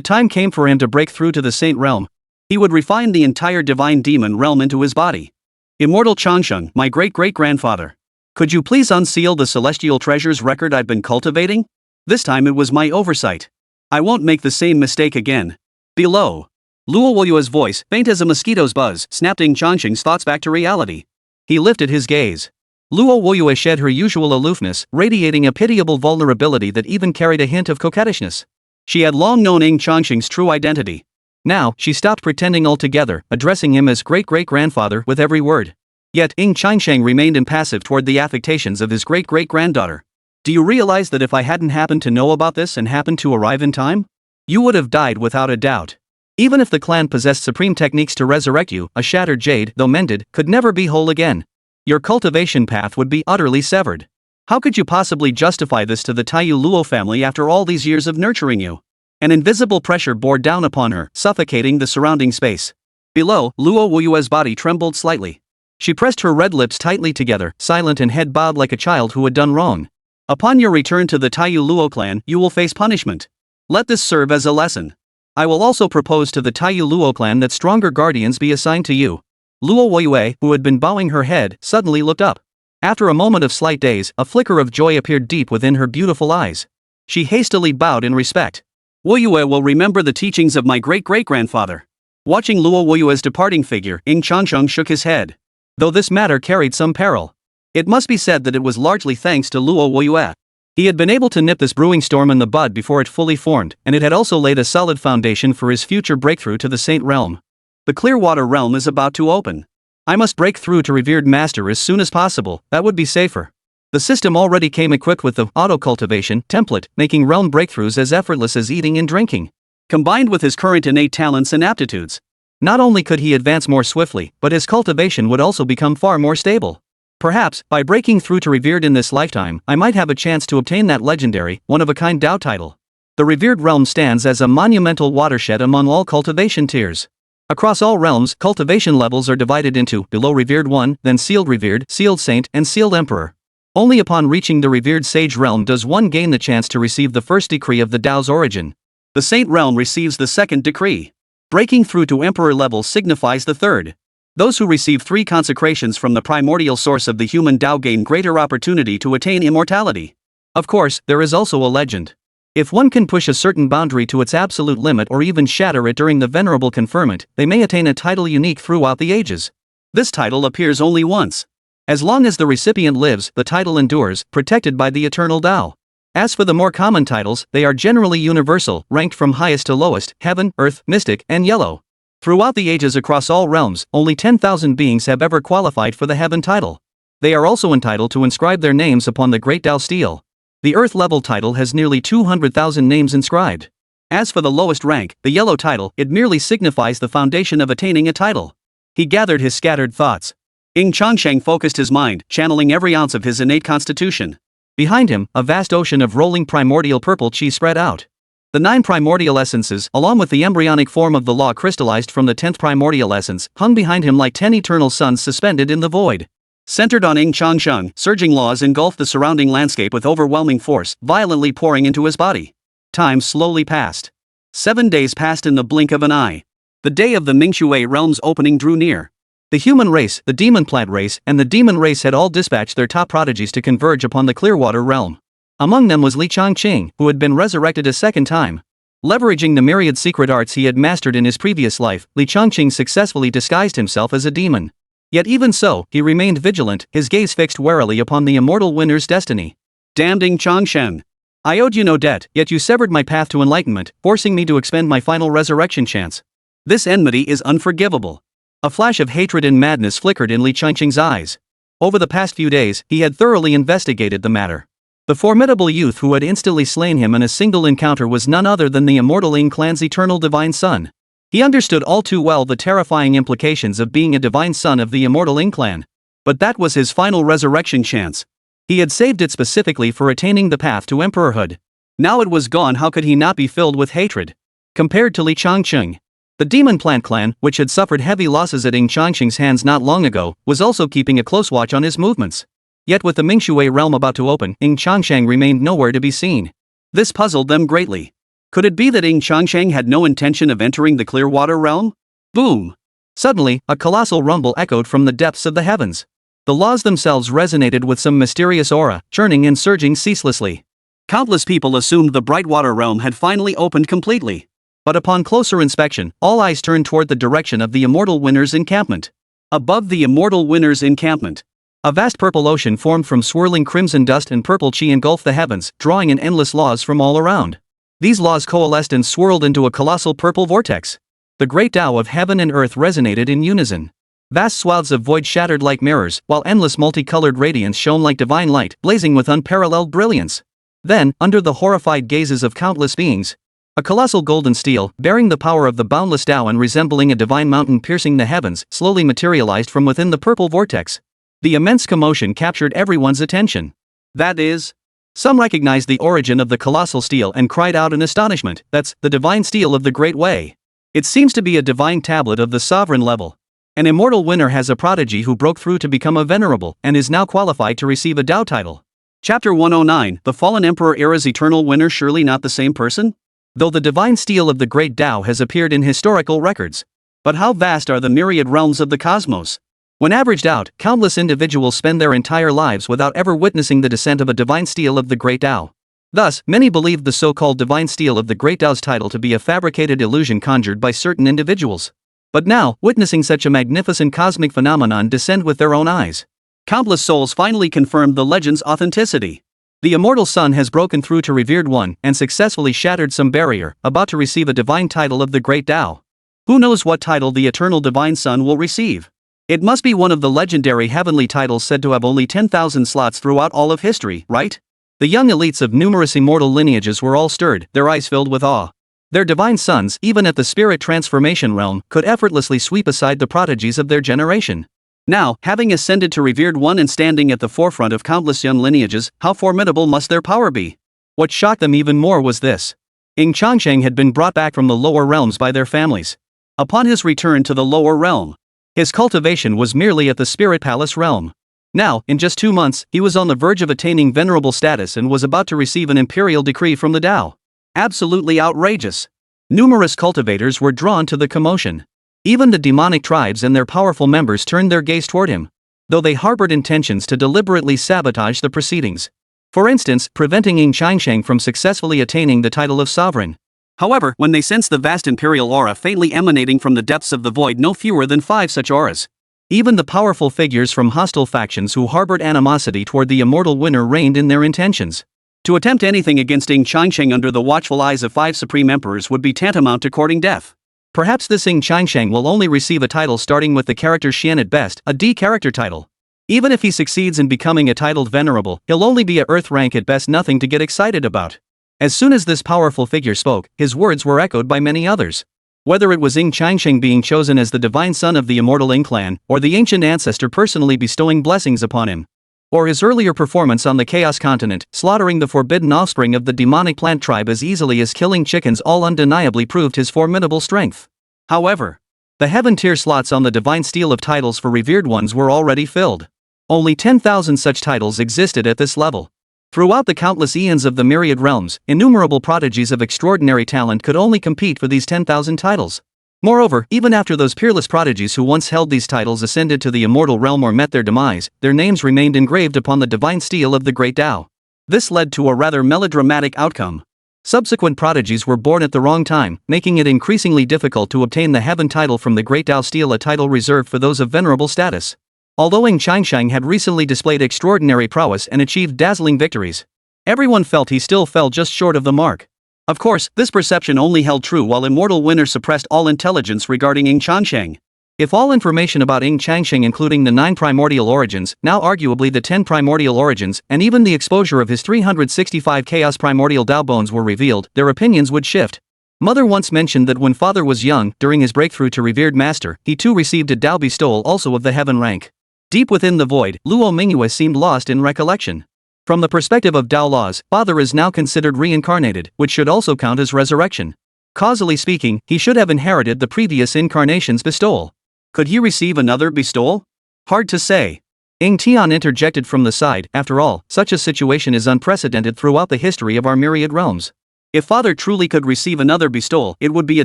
Speaker 1: time came for him to break through to the saint realm, he would refine the entire divine demon realm into his body. Immortal Changsheng, my great-great-grandfather. Could you please unseal the celestial treasures record I've been cultivating? This time it was my oversight. I won't make the same mistake again. Below. Luo Qingxian's voice, faint as a mosquito's buzz, snapped Ying Changsheng's thoughts back to reality. He lifted his gaze. Luo Qingxian shed her usual aloofness, radiating a pitiable vulnerability that even carried a hint of coquettishness. She had long known Ying Changsheng's true identity. Now, she stopped pretending altogether, addressing him as great-great-grandfather with every word. Yet, Ying Changsheng remained impassive toward the affectations of his great-great-granddaughter. Do you realize that if I hadn't happened to know about this and happened to arrive in time, you would have died without a doubt? Even if the clan possessed supreme techniques to resurrect you, a shattered jade, though mended, could never be whole again. Your cultivation path would be utterly severed. How could you possibly justify this to the Taiyu Luo family after all these years of nurturing you? An invisible pressure bore down upon her, suffocating the surrounding space. Below, Luo Qingxian's body trembled slightly. She pressed her red lips tightly together, silent and head bowed like a child who had done wrong. Upon your return to the Taiyu Luo clan, you will face punishment. Let this serve as a lesson. I will also propose to the Taiyu Luo clan that stronger guardians be assigned to you. Luo Qingxian, who had been bowing her head, suddenly looked up. After a moment of slight daze, a flicker of joy appeared deep within her beautiful eyes. She hastily bowed in respect. Qingxian will remember the teachings of my great-great-grandfather. Watching Luo Qingxian's departing figure, Ying Changsheng shook his head. Though this matter carried some peril, it must be said that it was largely thanks to Luo Qingxian. He had been able to nip this brewing storm in the bud before it fully formed, and it had also laid a solid foundation for his future breakthrough to the Saint Realm. The Clearwater Realm is about to open. I must break through to Revered Master as soon as possible, that would be safer. The system already came equipped with the auto-cultivation template, making realm breakthroughs as effortless as eating and drinking. Combined with his current innate talents and aptitudes, not only could he advance more swiftly, but his cultivation would also become far more stable. Perhaps, by breaking through to Revered in this lifetime, I might have a chance to obtain that legendary, one-of-a-kind Dao title. The Revered Realm stands as a monumental watershed among all cultivation tiers. Across all realms, cultivation levels are divided into Below Revered 1, then Sealed Revered, Sealed Saint, and Sealed Emperor. Only upon reaching the Revered Sage Realm does one gain the chance to receive the first decree of the Dao's origin. The Saint Realm receives the second decree. Breaking through to Emperor level signifies the third. Those who receive 3 consecrations from the primordial source of the human Dao gain greater opportunity to attain immortality. Of course, there is also a legend. If one can push a certain boundary to its absolute limit or even shatter it during the venerable conferment, they may attain a title unique throughout the ages. This title appears only once. As long as the recipient lives, the title endures, protected by the eternal Dao. As for the more common titles, they are generally universal, ranked from highest to lowest, heaven, earth, mystic, and yellow. Throughout the ages across all realms, only 10,000 beings have ever qualified for the heaven title. They are also entitled to inscribe their names upon the Great Dao Stele. The Earth-level title has nearly 200,000 names inscribed. As for the lowest rank, the yellow title, it merely signifies the foundation of attaining a title. He gathered his scattered thoughts. Ying Changsheng focused his mind, channeling every ounce of his innate constitution. Behind him, a vast ocean of rolling primordial purple chi spread out. The 9 primordial essences, along with the embryonic form of the law crystallized from the 10th primordial essence, hung behind him like 10 eternal suns suspended in the void. Centered on Ying Changsheng, surging laws engulfed the surrounding landscape with overwhelming force, violently pouring into his body. Time slowly passed. 7 days passed in the blink of an eye. The day of the Mingshui realm's opening drew near. The human race, the demon plant race, and the demon race had all dispatched their top prodigies to converge upon the Clearwater realm. Among them was Li Changqing, who had been resurrected a second time. Leveraging the myriad secret arts he had mastered in his previous life, Li Changqing successfully disguised himself as a demon. Yet even so, he remained vigilant, his gaze fixed warily upon the immortal winner's destiny. Damned Ying Changsheng!
Speaker 2: I owed you no debt, yet you severed my path to enlightenment, forcing me to expend my final resurrection chance.
Speaker 1: This enmity is unforgivable.
Speaker 2: A flash of hatred and madness flickered in Li Changsheng's eyes. Over the past few days, he had thoroughly investigated the matter. The formidable youth who had instantly slain him in a single encounter was none other than the immortal Ying Clan's eternal divine son. He understood all too well the terrifying implications of being a divine son of the immortal Ying Clan.
Speaker 1: But that was his final resurrection chance.
Speaker 2: He had saved it specifically for attaining the path to emperorhood.
Speaker 1: Now it was gone. How could he not be filled with hatred?
Speaker 2: Compared to Li Changsheng, the Demon Plant clan, which had suffered heavy losses at Ying Changsheng's hands not long ago, was also keeping a close watch on his movements. Yet with the Mingshui realm about to open, Ying Changsheng remained nowhere to be seen.
Speaker 1: This puzzled them greatly. Could it be that Ying Changsheng had no intention of entering the Clearwater realm? Boom!
Speaker 2: Suddenly, a colossal rumble echoed from the depths of the heavens. The laws themselves resonated with some mysterious aura, churning and surging ceaselessly.
Speaker 1: Countless people assumed the Brightwater realm had finally opened completely.
Speaker 2: But upon closer inspection, all eyes turned toward the direction of the Immortal Winner's encampment.
Speaker 1: Above the Immortal Winner's encampment,
Speaker 2: a vast purple ocean formed from swirling crimson dust and purple chi engulfed the heavens, drawing in endless laws from all around. These laws coalesced and swirled into a colossal purple vortex. The great Tao of heaven and earth resonated in unison. Vast swaths of void shattered like mirrors, while endless multicolored radiance shone like divine light, blazing with unparalleled brilliance. Then, under the horrified gazes of countless beings, a colossal golden steel, bearing the power of the boundless Tao and resembling a divine mountain piercing the heavens, slowly materialized from within the purple vortex. The immense commotion captured everyone's attention.
Speaker 1: That is,
Speaker 2: some recognized the origin of the colossal steel and cried out in astonishment, "That's the divine steel of the Great Way. It seems to be a divine tablet of the sovereign level. An immortal winner has a prodigy who broke through to become a venerable and is now qualified to receive a Dao title."
Speaker 1: Chapter 109, The Fallen Emperor Era's Eternal Winner. Surely not the same person?
Speaker 2: Though the divine steel of the great Tao has appeared in historical records.
Speaker 1: But how vast are the myriad realms of the cosmos?
Speaker 2: When averaged out, countless individuals spend their entire lives without ever witnessing the descent of a divine steel of the great Tao. Thus, many believed the so-called divine steel of the great Tao's title to be a fabricated illusion conjured by certain individuals. But now, witnessing such a magnificent cosmic phenomenon descend with their own eyes,
Speaker 1: countless souls finally confirmed the legend's authenticity.
Speaker 2: The immortal sun has broken through to revered one and successfully shattered some barrier, about to receive a divine title of the great Tao.
Speaker 1: Who knows what title the eternal divine son will receive? It must be one of the legendary heavenly titles said to have only 10,000 slots throughout all of history, right?
Speaker 2: The young elites of numerous immortal lineages were all stirred, their eyes filled with awe. Their divine sons, even at the spirit transformation realm, could effortlessly sweep aside the prodigies of their generation.
Speaker 1: Now, having ascended to revered one and standing at the forefront of countless young lineages, how formidable must their power be?
Speaker 2: What shocked them even more was this. Ying Changsheng had been brought back from the lower realms by their families.
Speaker 1: Upon his return to the lower realm,
Speaker 2: his cultivation was merely at the Spirit Palace realm. Now, in just 2 months, he was on the verge of attaining venerable status and was about to receive an imperial decree from the Tao.
Speaker 1: Absolutely outrageous.
Speaker 2: Numerous cultivators were drawn to the commotion. Even the demonic tribes and their powerful members turned their gaze toward him, though they harbored intentions to deliberately sabotage the proceedings. For instance, preventing Ying Changsheng from successfully attaining the title of sovereign.
Speaker 1: However, when they sensed the vast imperial aura faintly emanating from the depths of the void, no fewer than 5 such auras,
Speaker 2: even the powerful figures from hostile factions who harbored animosity toward the immortal winner reined in their intentions.
Speaker 1: To attempt anything against Ying Changsheng under the watchful eyes of 5 supreme emperors would be tantamount to courting death.
Speaker 2: Perhaps this Ying Changsheng will only receive a title starting with the character Xian at best, a D character title. Even if he succeeds in becoming a titled venerable, he'll only be a earth rank at best, nothing to get excited about. As soon as this powerful figure spoke, his words were echoed by many others. Whether it was Ying Changsheng being chosen as the divine son of the immortal Ying Clan, or the ancient ancestor personally bestowing blessings upon him, or his earlier performance on the Chaos Continent, slaughtering the forbidden offspring of the demonic plant tribe as easily as killing chickens, all undeniably proved his formidable strength.
Speaker 1: However,
Speaker 2: the heaven tier slots on the divine steel of titles for revered ones were already filled. Only 10,000 such titles existed at this level. Throughout the countless eons of the myriad realms, innumerable prodigies of extraordinary talent could only compete for these 10,000 titles. Moreover, even after those peerless prodigies who once held these titles ascended to the immortal realm or met their demise, their names remained engraved upon the divine steel of the great Tao.
Speaker 1: This led to a rather melodramatic outcome.
Speaker 2: Subsequent prodigies were born at the wrong time, making it increasingly difficult to obtain the heaven title from the great Tao steel, a title reserved for those of venerable status. Although Ying Changsheng had recently displayed extraordinary prowess and achieved dazzling victories, Everyone felt he still fell just short of the mark. Of course, this perception only held true while Immortal Winner suppressed all intelligence regarding Ying Changsheng. If all information about Ying Changsheng including the 9 primordial origins, now arguably the 10 primordial origins, and even the exposure of his 365 chaos primordial Dao Bones were revealed, their opinions would shift. Mother once mentioned that when father was young, during his breakthrough to revered master, he too received a Dao bestowal also of the heaven rank. Deep within the void, Luo Qingxian seemed lost in recollection. From the perspective of Dao laws, father is now considered reincarnated, which should also count as resurrection. Causally speaking, he should have inherited the previous incarnation's bestowal. Could he receive another bestowal? Hard to say. Ying Tian interjected from the side. After all, such a situation is unprecedented throughout the history of our myriad realms. If father truly could receive another bestowal, it would be a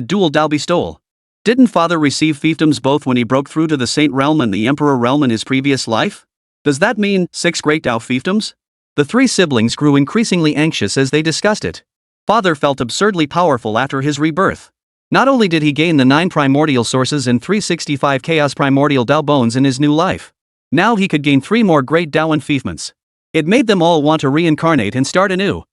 Speaker 2: dual Dao bestowal. Didn't father receive fiefdoms both when he broke through to the Saint realm and the Emperor realm in his previous life? Does that mean 6 great Dao fiefdoms? The 3 siblings grew increasingly anxious as they discussed it. Father felt absurdly powerful after his rebirth. Not only did he gain the 9 primordial sources and 365 chaos primordial Dao Bones in his new life, now he could gain 3 more great Dao enfeefments. It made them all want to reincarnate and start anew.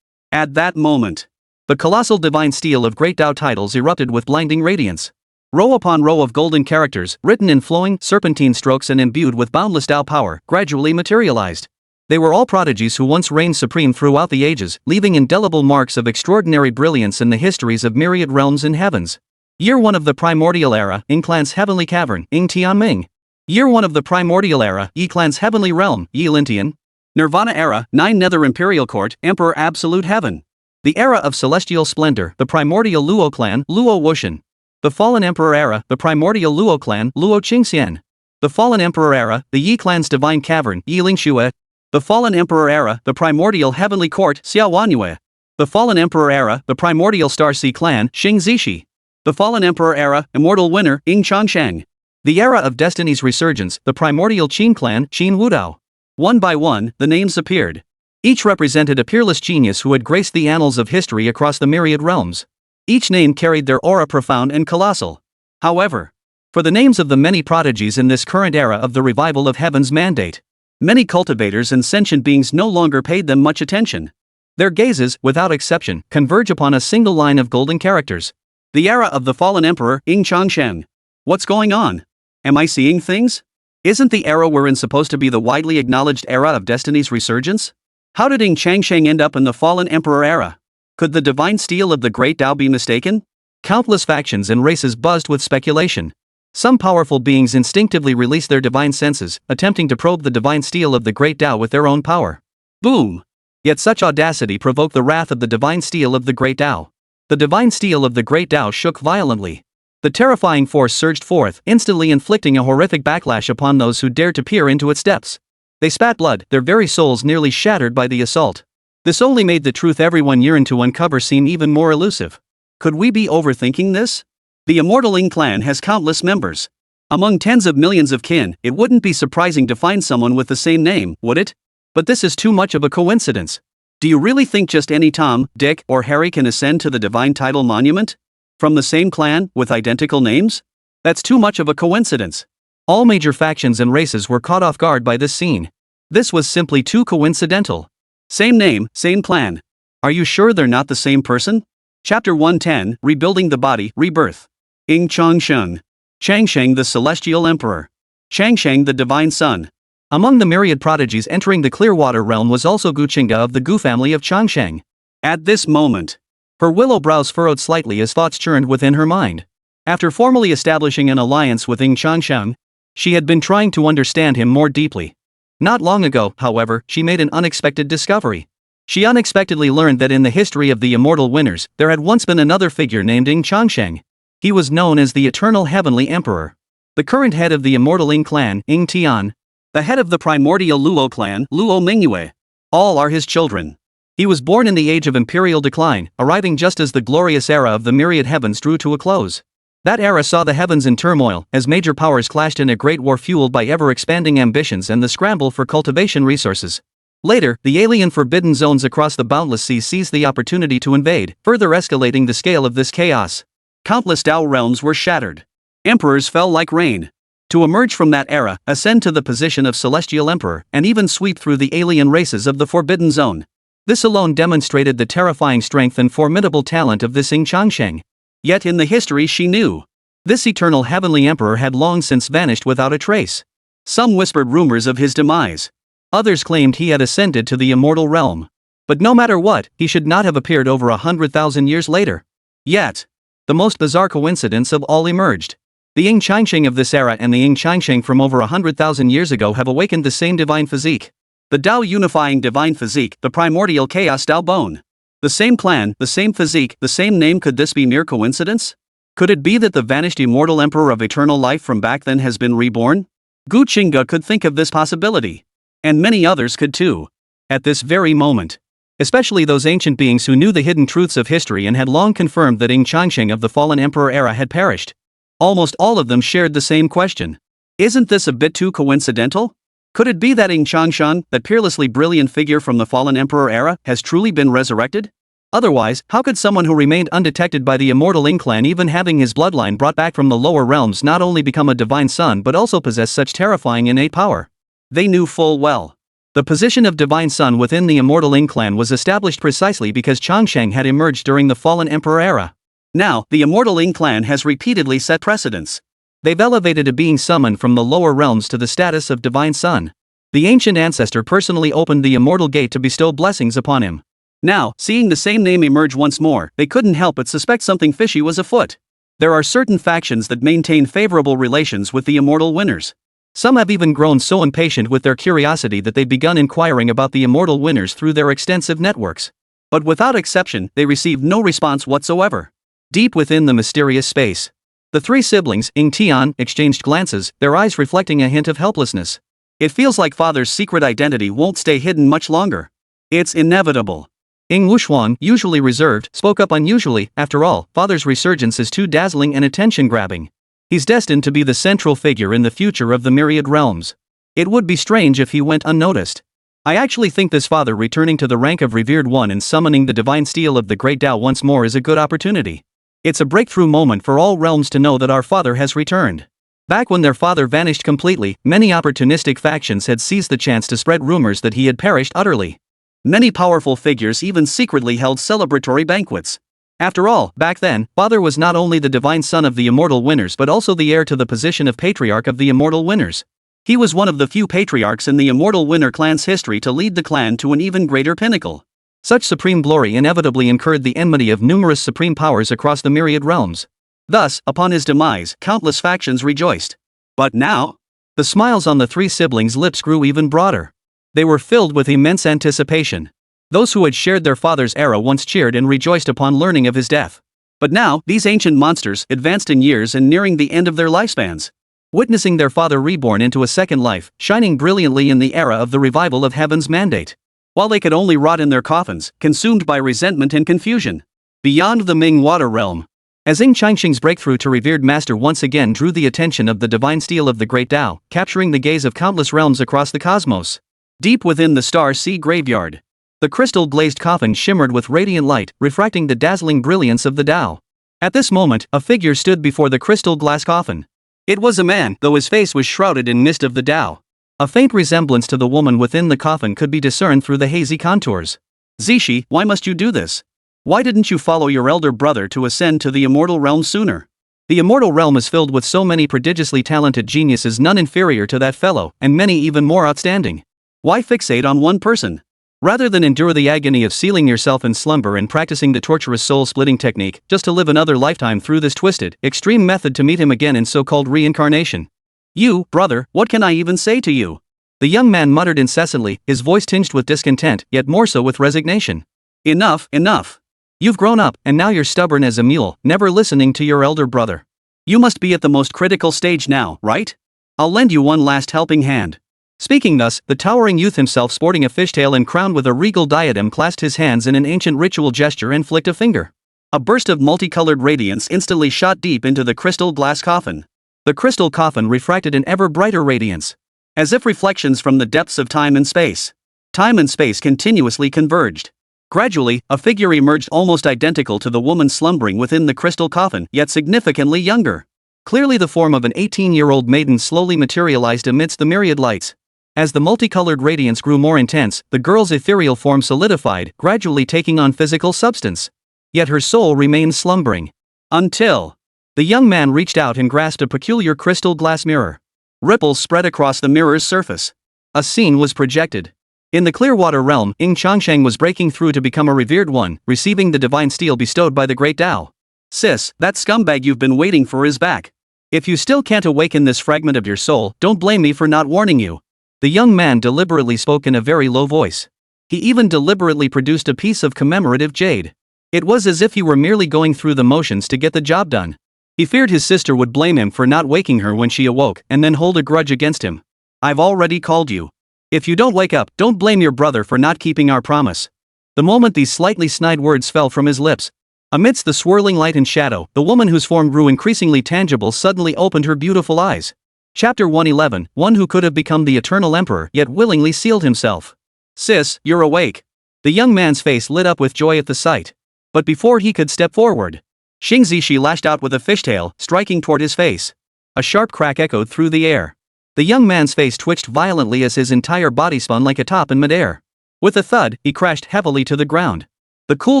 Speaker 2: At that moment, the colossal divine steel of great Dao titles erupted with blinding radiance. Row upon row of golden characters, written in flowing, serpentine strokes and imbued with boundless Dao power, gradually materialized. They were all prodigies who once reigned supreme throughout the ages, leaving indelible marks of extraordinary brilliance in the histories of myriad realms and heavens. Year 1 of the Primordial Era, Ying Clan's Heavenly Cavern, Ying Tianming. Year 1 of the Primordial Era, Yi Clan's Heavenly Realm, Yi Lintian. Nirvana Era, 9 Nether Imperial Court, Emperor Absolute Heaven. The Era of Celestial Splendor, the Primordial Luo Clan, Luo Wuxian. The Fallen Emperor Era, the Primordial Luo Clan, Luo Qingxian. The Fallen Emperor Era, the Yi Clan's Divine Cavern, Yi Lingxue. The Fallen Emperor Era, the Primordial Heavenly Court, Xiao Wanyue. The Fallen Emperor Era, the Primordial Star Sea Clan, Xing Zishi. The Fallen Emperor Era, Immortal Winner, Ying Changsheng. The Era of Destiny's Resurgence, the Primordial Qin Clan, Qin Wudao. One by one, the names appeared. Each represented a peerless genius who had graced the annals of history across the myriad realms. Each name carried their aura profound and colossal. However, for the names of the many prodigies in this current era of the revival of heaven's mandate, many cultivators and sentient beings no longer paid them much attention. Their gazes, without exception, converge upon a single line of golden characters. The Era of the Fallen Emperor, Ying Changsheng. What's going on? Am I seeing things? Isn't the era we're in supposed to be the widely acknowledged era of Destiny's resurgence? How did Ying Changsheng end up in the Fallen Emperor era? Could the divine steel of the Great Dao be mistaken? Countless factions and races buzzed with speculation. Some powerful beings instinctively released their divine senses, attempting to probe the divine steel of the Great Dao with their own power. Boom! Yet such audacity provoked the wrath of the divine steel of the Great Dao. The divine steel of the Great Dao shook violently. The terrifying force surged forth, instantly inflicting a horrific backlash upon those who dared to peer into its depths. They spat blood, their very souls nearly shattered by the assault. This only made the truth everyone yearned to uncover seem even more elusive. Could we be overthinking this? The immortal Ying Clan has countless members. Among tens of millions of kin, it wouldn't be surprising to find someone with the same name, would it? But this is too much of a coincidence. Do you really think just any Tom, Dick, or Harry can ascend to the divine title monument? From the same clan, with identical names? That's too much of a coincidence. All major factions and races were caught off guard by this scene. This was simply too coincidental. Same name, same clan. Are you sure they're not the same person? Chapter 110, Rebuilding the Body, Rebirth. Ying Changsheng. Changsheng the Celestial Emperor. Changsheng the Divine Son. Among the myriad prodigies entering the Clearwater realm was also Guqingga of the Gu family of Changsheng. At this moment, her willow brows furrowed slightly as thoughts churned within her mind. After formally establishing an alliance with Ying Changsheng, she had been trying to understand him more deeply. Not long ago, however, she made an unexpected discovery. She unexpectedly learned that in the history of the immortal winners, there had once been another figure named Ying Changsheng. He was known as the Eternal Heavenly Emperor. The current head of the immortal Ying Clan, Ying Tian. The head of the primordial Luo Clan, Luo Qingxian. All are his children. He was born in the age of imperial decline, arriving just as the glorious era of the myriad heavens drew to a close. That era saw the heavens in turmoil, as major powers clashed in a great war fueled by ever-expanding ambitions and the scramble for cultivation resources. Later, the alien forbidden zones across the boundless sea seized the opportunity to invade, further escalating the scale of this chaos. Countless Dao realms were shattered. Emperors fell like rain. To emerge from that era, ascend to the position of Celestial Emperor, and even sweep through the alien races of the Forbidden Zone. This alone demonstrated the terrifying strength and formidable talent of this Ying Changsheng.
Speaker 1: Yet in the history she knew,
Speaker 2: this eternal heavenly emperor had long since vanished without a trace.
Speaker 1: Some whispered rumors of his demise.
Speaker 2: Others claimed he had ascended to the immortal realm. But no matter what, he should not have appeared over 100,000 years later.
Speaker 1: Yet,
Speaker 2: the most bizarre coincidence of all emerged. The Ying Changsheng of this era and the Ying Changsheng from over 100,000 years ago have awakened the same divine physique.
Speaker 1: The Dao unifying divine physique, the primordial chaos Dao Bone. The same clan, the same physique, the same name. Could this be mere coincidence? Could it be that the vanished immortal emperor of eternal life from back then has been reborn? Gu Qingge could think of this possibility. And many others could too.
Speaker 2: At this very moment. Especially those ancient beings who knew the hidden truths of history and had long confirmed that Ying Changsheng of the fallen emperor era had perished. Almost all of them shared the same question.
Speaker 1: Isn't this a bit too coincidental? Could it be that Ying Changsheng, that peerlessly brilliant figure from the fallen emperor era, has truly been resurrected?
Speaker 2: Otherwise, how could someone who remained undetected by the immortal Ying Clan, even having his bloodline brought back from the lower realms, not only become a divine son but also possess such terrifying innate power?
Speaker 1: They knew full well.
Speaker 2: The position of divine son within the immortal Ying Clan was established precisely because Changsheng had emerged during the fallen emperor era.
Speaker 1: Now, the immortal Ying Clan has repeatedly set precedents.
Speaker 2: They've elevated a being summoned from the lower realms to the status of divine son. The ancient ancestor personally opened the immortal gate to bestow blessings upon him.
Speaker 1: Now, seeing the same name emerge once more, they couldn't help but suspect something fishy was afoot. There are certain factions that maintain favorable relations with the immortal winners.
Speaker 2: Some have even grown so impatient with their curiosity that they've begun inquiring about the immortal winners through their extensive networks.
Speaker 1: But without exception, they received no response whatsoever.
Speaker 2: Deep within the mysterious space, the three siblings, Ying Tian, exchanged glances, their eyes reflecting a hint of helplessness.
Speaker 1: It feels like father's secret identity won't stay hidden much longer. It's inevitable.
Speaker 2: Ying Wuxuan, usually reserved, spoke up unusually. After all, father's resurgence is too dazzling and attention-grabbing. He's destined to be the central figure in the future of the myriad realms. It would be strange if he went unnoticed. I actually think this father returning to the rank of revered one and summoning the divine steel of the great Dao once more is a good opportunity. It's a breakthrough moment for all realms to know that our father has returned. Back when their father vanished completely, many opportunistic factions had seized the chance to spread rumors that he had perished utterly.
Speaker 1: Many powerful figures even secretly held celebratory banquets. After all, back then, father was not only the divine son of the immortal winners but also the heir to the position of patriarch of the immortal winners. He was one of the few patriarchs in the immortal winner clan's history to lead the clan to an even greater pinnacle.
Speaker 2: Such supreme glory inevitably incurred the enmity of numerous supreme powers across the myriad realms.
Speaker 1: Thus, upon his demise, countless factions rejoiced. But now,
Speaker 2: the smiles on the three siblings' lips grew even broader. They were filled with immense anticipation. Those who had shared their father's era once cheered and rejoiced upon learning of his death.
Speaker 1: But now, these ancient monsters, advanced in years and nearing the end of their lifespans,
Speaker 2: witnessing their father reborn into a second life, shining brilliantly in the era of the revival of heaven's mandate,
Speaker 1: while they could only rot in their coffins, consumed by resentment and confusion. Beyond the Ming water realm,
Speaker 2: as Ying Changsheng's breakthrough to revered master once again drew the attention of the divine steel of the great Dao, capturing the gaze of countless realms across the cosmos.
Speaker 1: Deep within the Star Sea graveyard, the crystal-glazed coffin shimmered with radiant light, refracting the dazzling brilliance of the Dao. At this moment, a figure stood before the crystal glass coffin. It was a man, though his face was shrouded in mist of the Dao. A faint resemblance to the woman within the coffin could be discerned through the hazy contours. Zishi, why must you do this? Why didn't you follow your elder brother to ascend to the immortal realm sooner?
Speaker 2: The immortal realm is filled with so many prodigiously talented geniuses, none inferior to that fellow, and many even more outstanding.
Speaker 1: Why fixate on one person?
Speaker 2: Rather than endure the agony of sealing yourself in slumber and practicing the torturous soul-splitting technique, just to live another lifetime through this twisted, extreme method to meet him again in so-called reincarnation.
Speaker 1: You, brother, what can I even say to you?
Speaker 2: The young man muttered incessantly, his voice tinged with discontent, yet more so with resignation.
Speaker 1: Enough, enough.
Speaker 2: You've grown up, and now you're stubborn as a mule, never listening to your elder brother.
Speaker 1: You must be at the most critical stage now, right? I'll lend you one last helping hand.
Speaker 2: Speaking thus, the towering youth himself, sporting a fishtail and crowned with a regal diadem, clasped his hands in an ancient ritual gesture and flicked a finger.
Speaker 1: A burst of multicolored radiance instantly shot deep into the crystal glass coffin.
Speaker 2: The crystal coffin refracted an ever brighter radiance,
Speaker 1: as if reflections from the depths of time and space. Time and space continuously converged. Gradually, a figure emerged almost identical to the woman slumbering within the crystal coffin, yet significantly younger.
Speaker 2: Clearly the form of an 18-year-old maiden slowly materialized amidst the myriad lights. As the multicolored radiance grew more intense, the girl's ethereal form solidified, gradually taking on physical substance. Yet her soul remained slumbering. Until the young man reached out and grasped a peculiar crystal glass mirror. Ripples spread across the mirror's surface. A scene was projected. In the Clearwater realm, Ying Changsheng was breaking through to become a revered one, receiving the divine steel bestowed by the great Dao.
Speaker 1: Sis, that scumbag you've been waiting for is back. If you still can't awaken this fragment of your soul, don't blame me for not warning you.
Speaker 2: The young man deliberately spoke in a very low voice. He even deliberately produced a piece of commemorative jade. It was as if he were merely going through the motions to get the job done. He feared his sister would blame him for not waking her when she awoke and then hold a grudge against him. I've already called you. If you don't wake up, don't blame your brother for not keeping our promise. The moment these slightly snide words fell from his lips, amidst the swirling light and shadow, the woman whose form grew increasingly tangible suddenly opened her beautiful eyes. Chapter 111, one who could have become the eternal emperor yet willingly sealed himself. Sis, you're awake. The young man's face lit up with joy at the sight. But before he could step forward, Xing Zishi lashed out with a fishtail, striking toward his face. A sharp crack echoed through the air. The young man's face twitched violently as his entire body spun like a top in midair. With a thud, he crashed heavily to the ground. The cool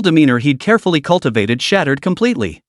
Speaker 2: demeanor he'd carefully cultivated shattered completely.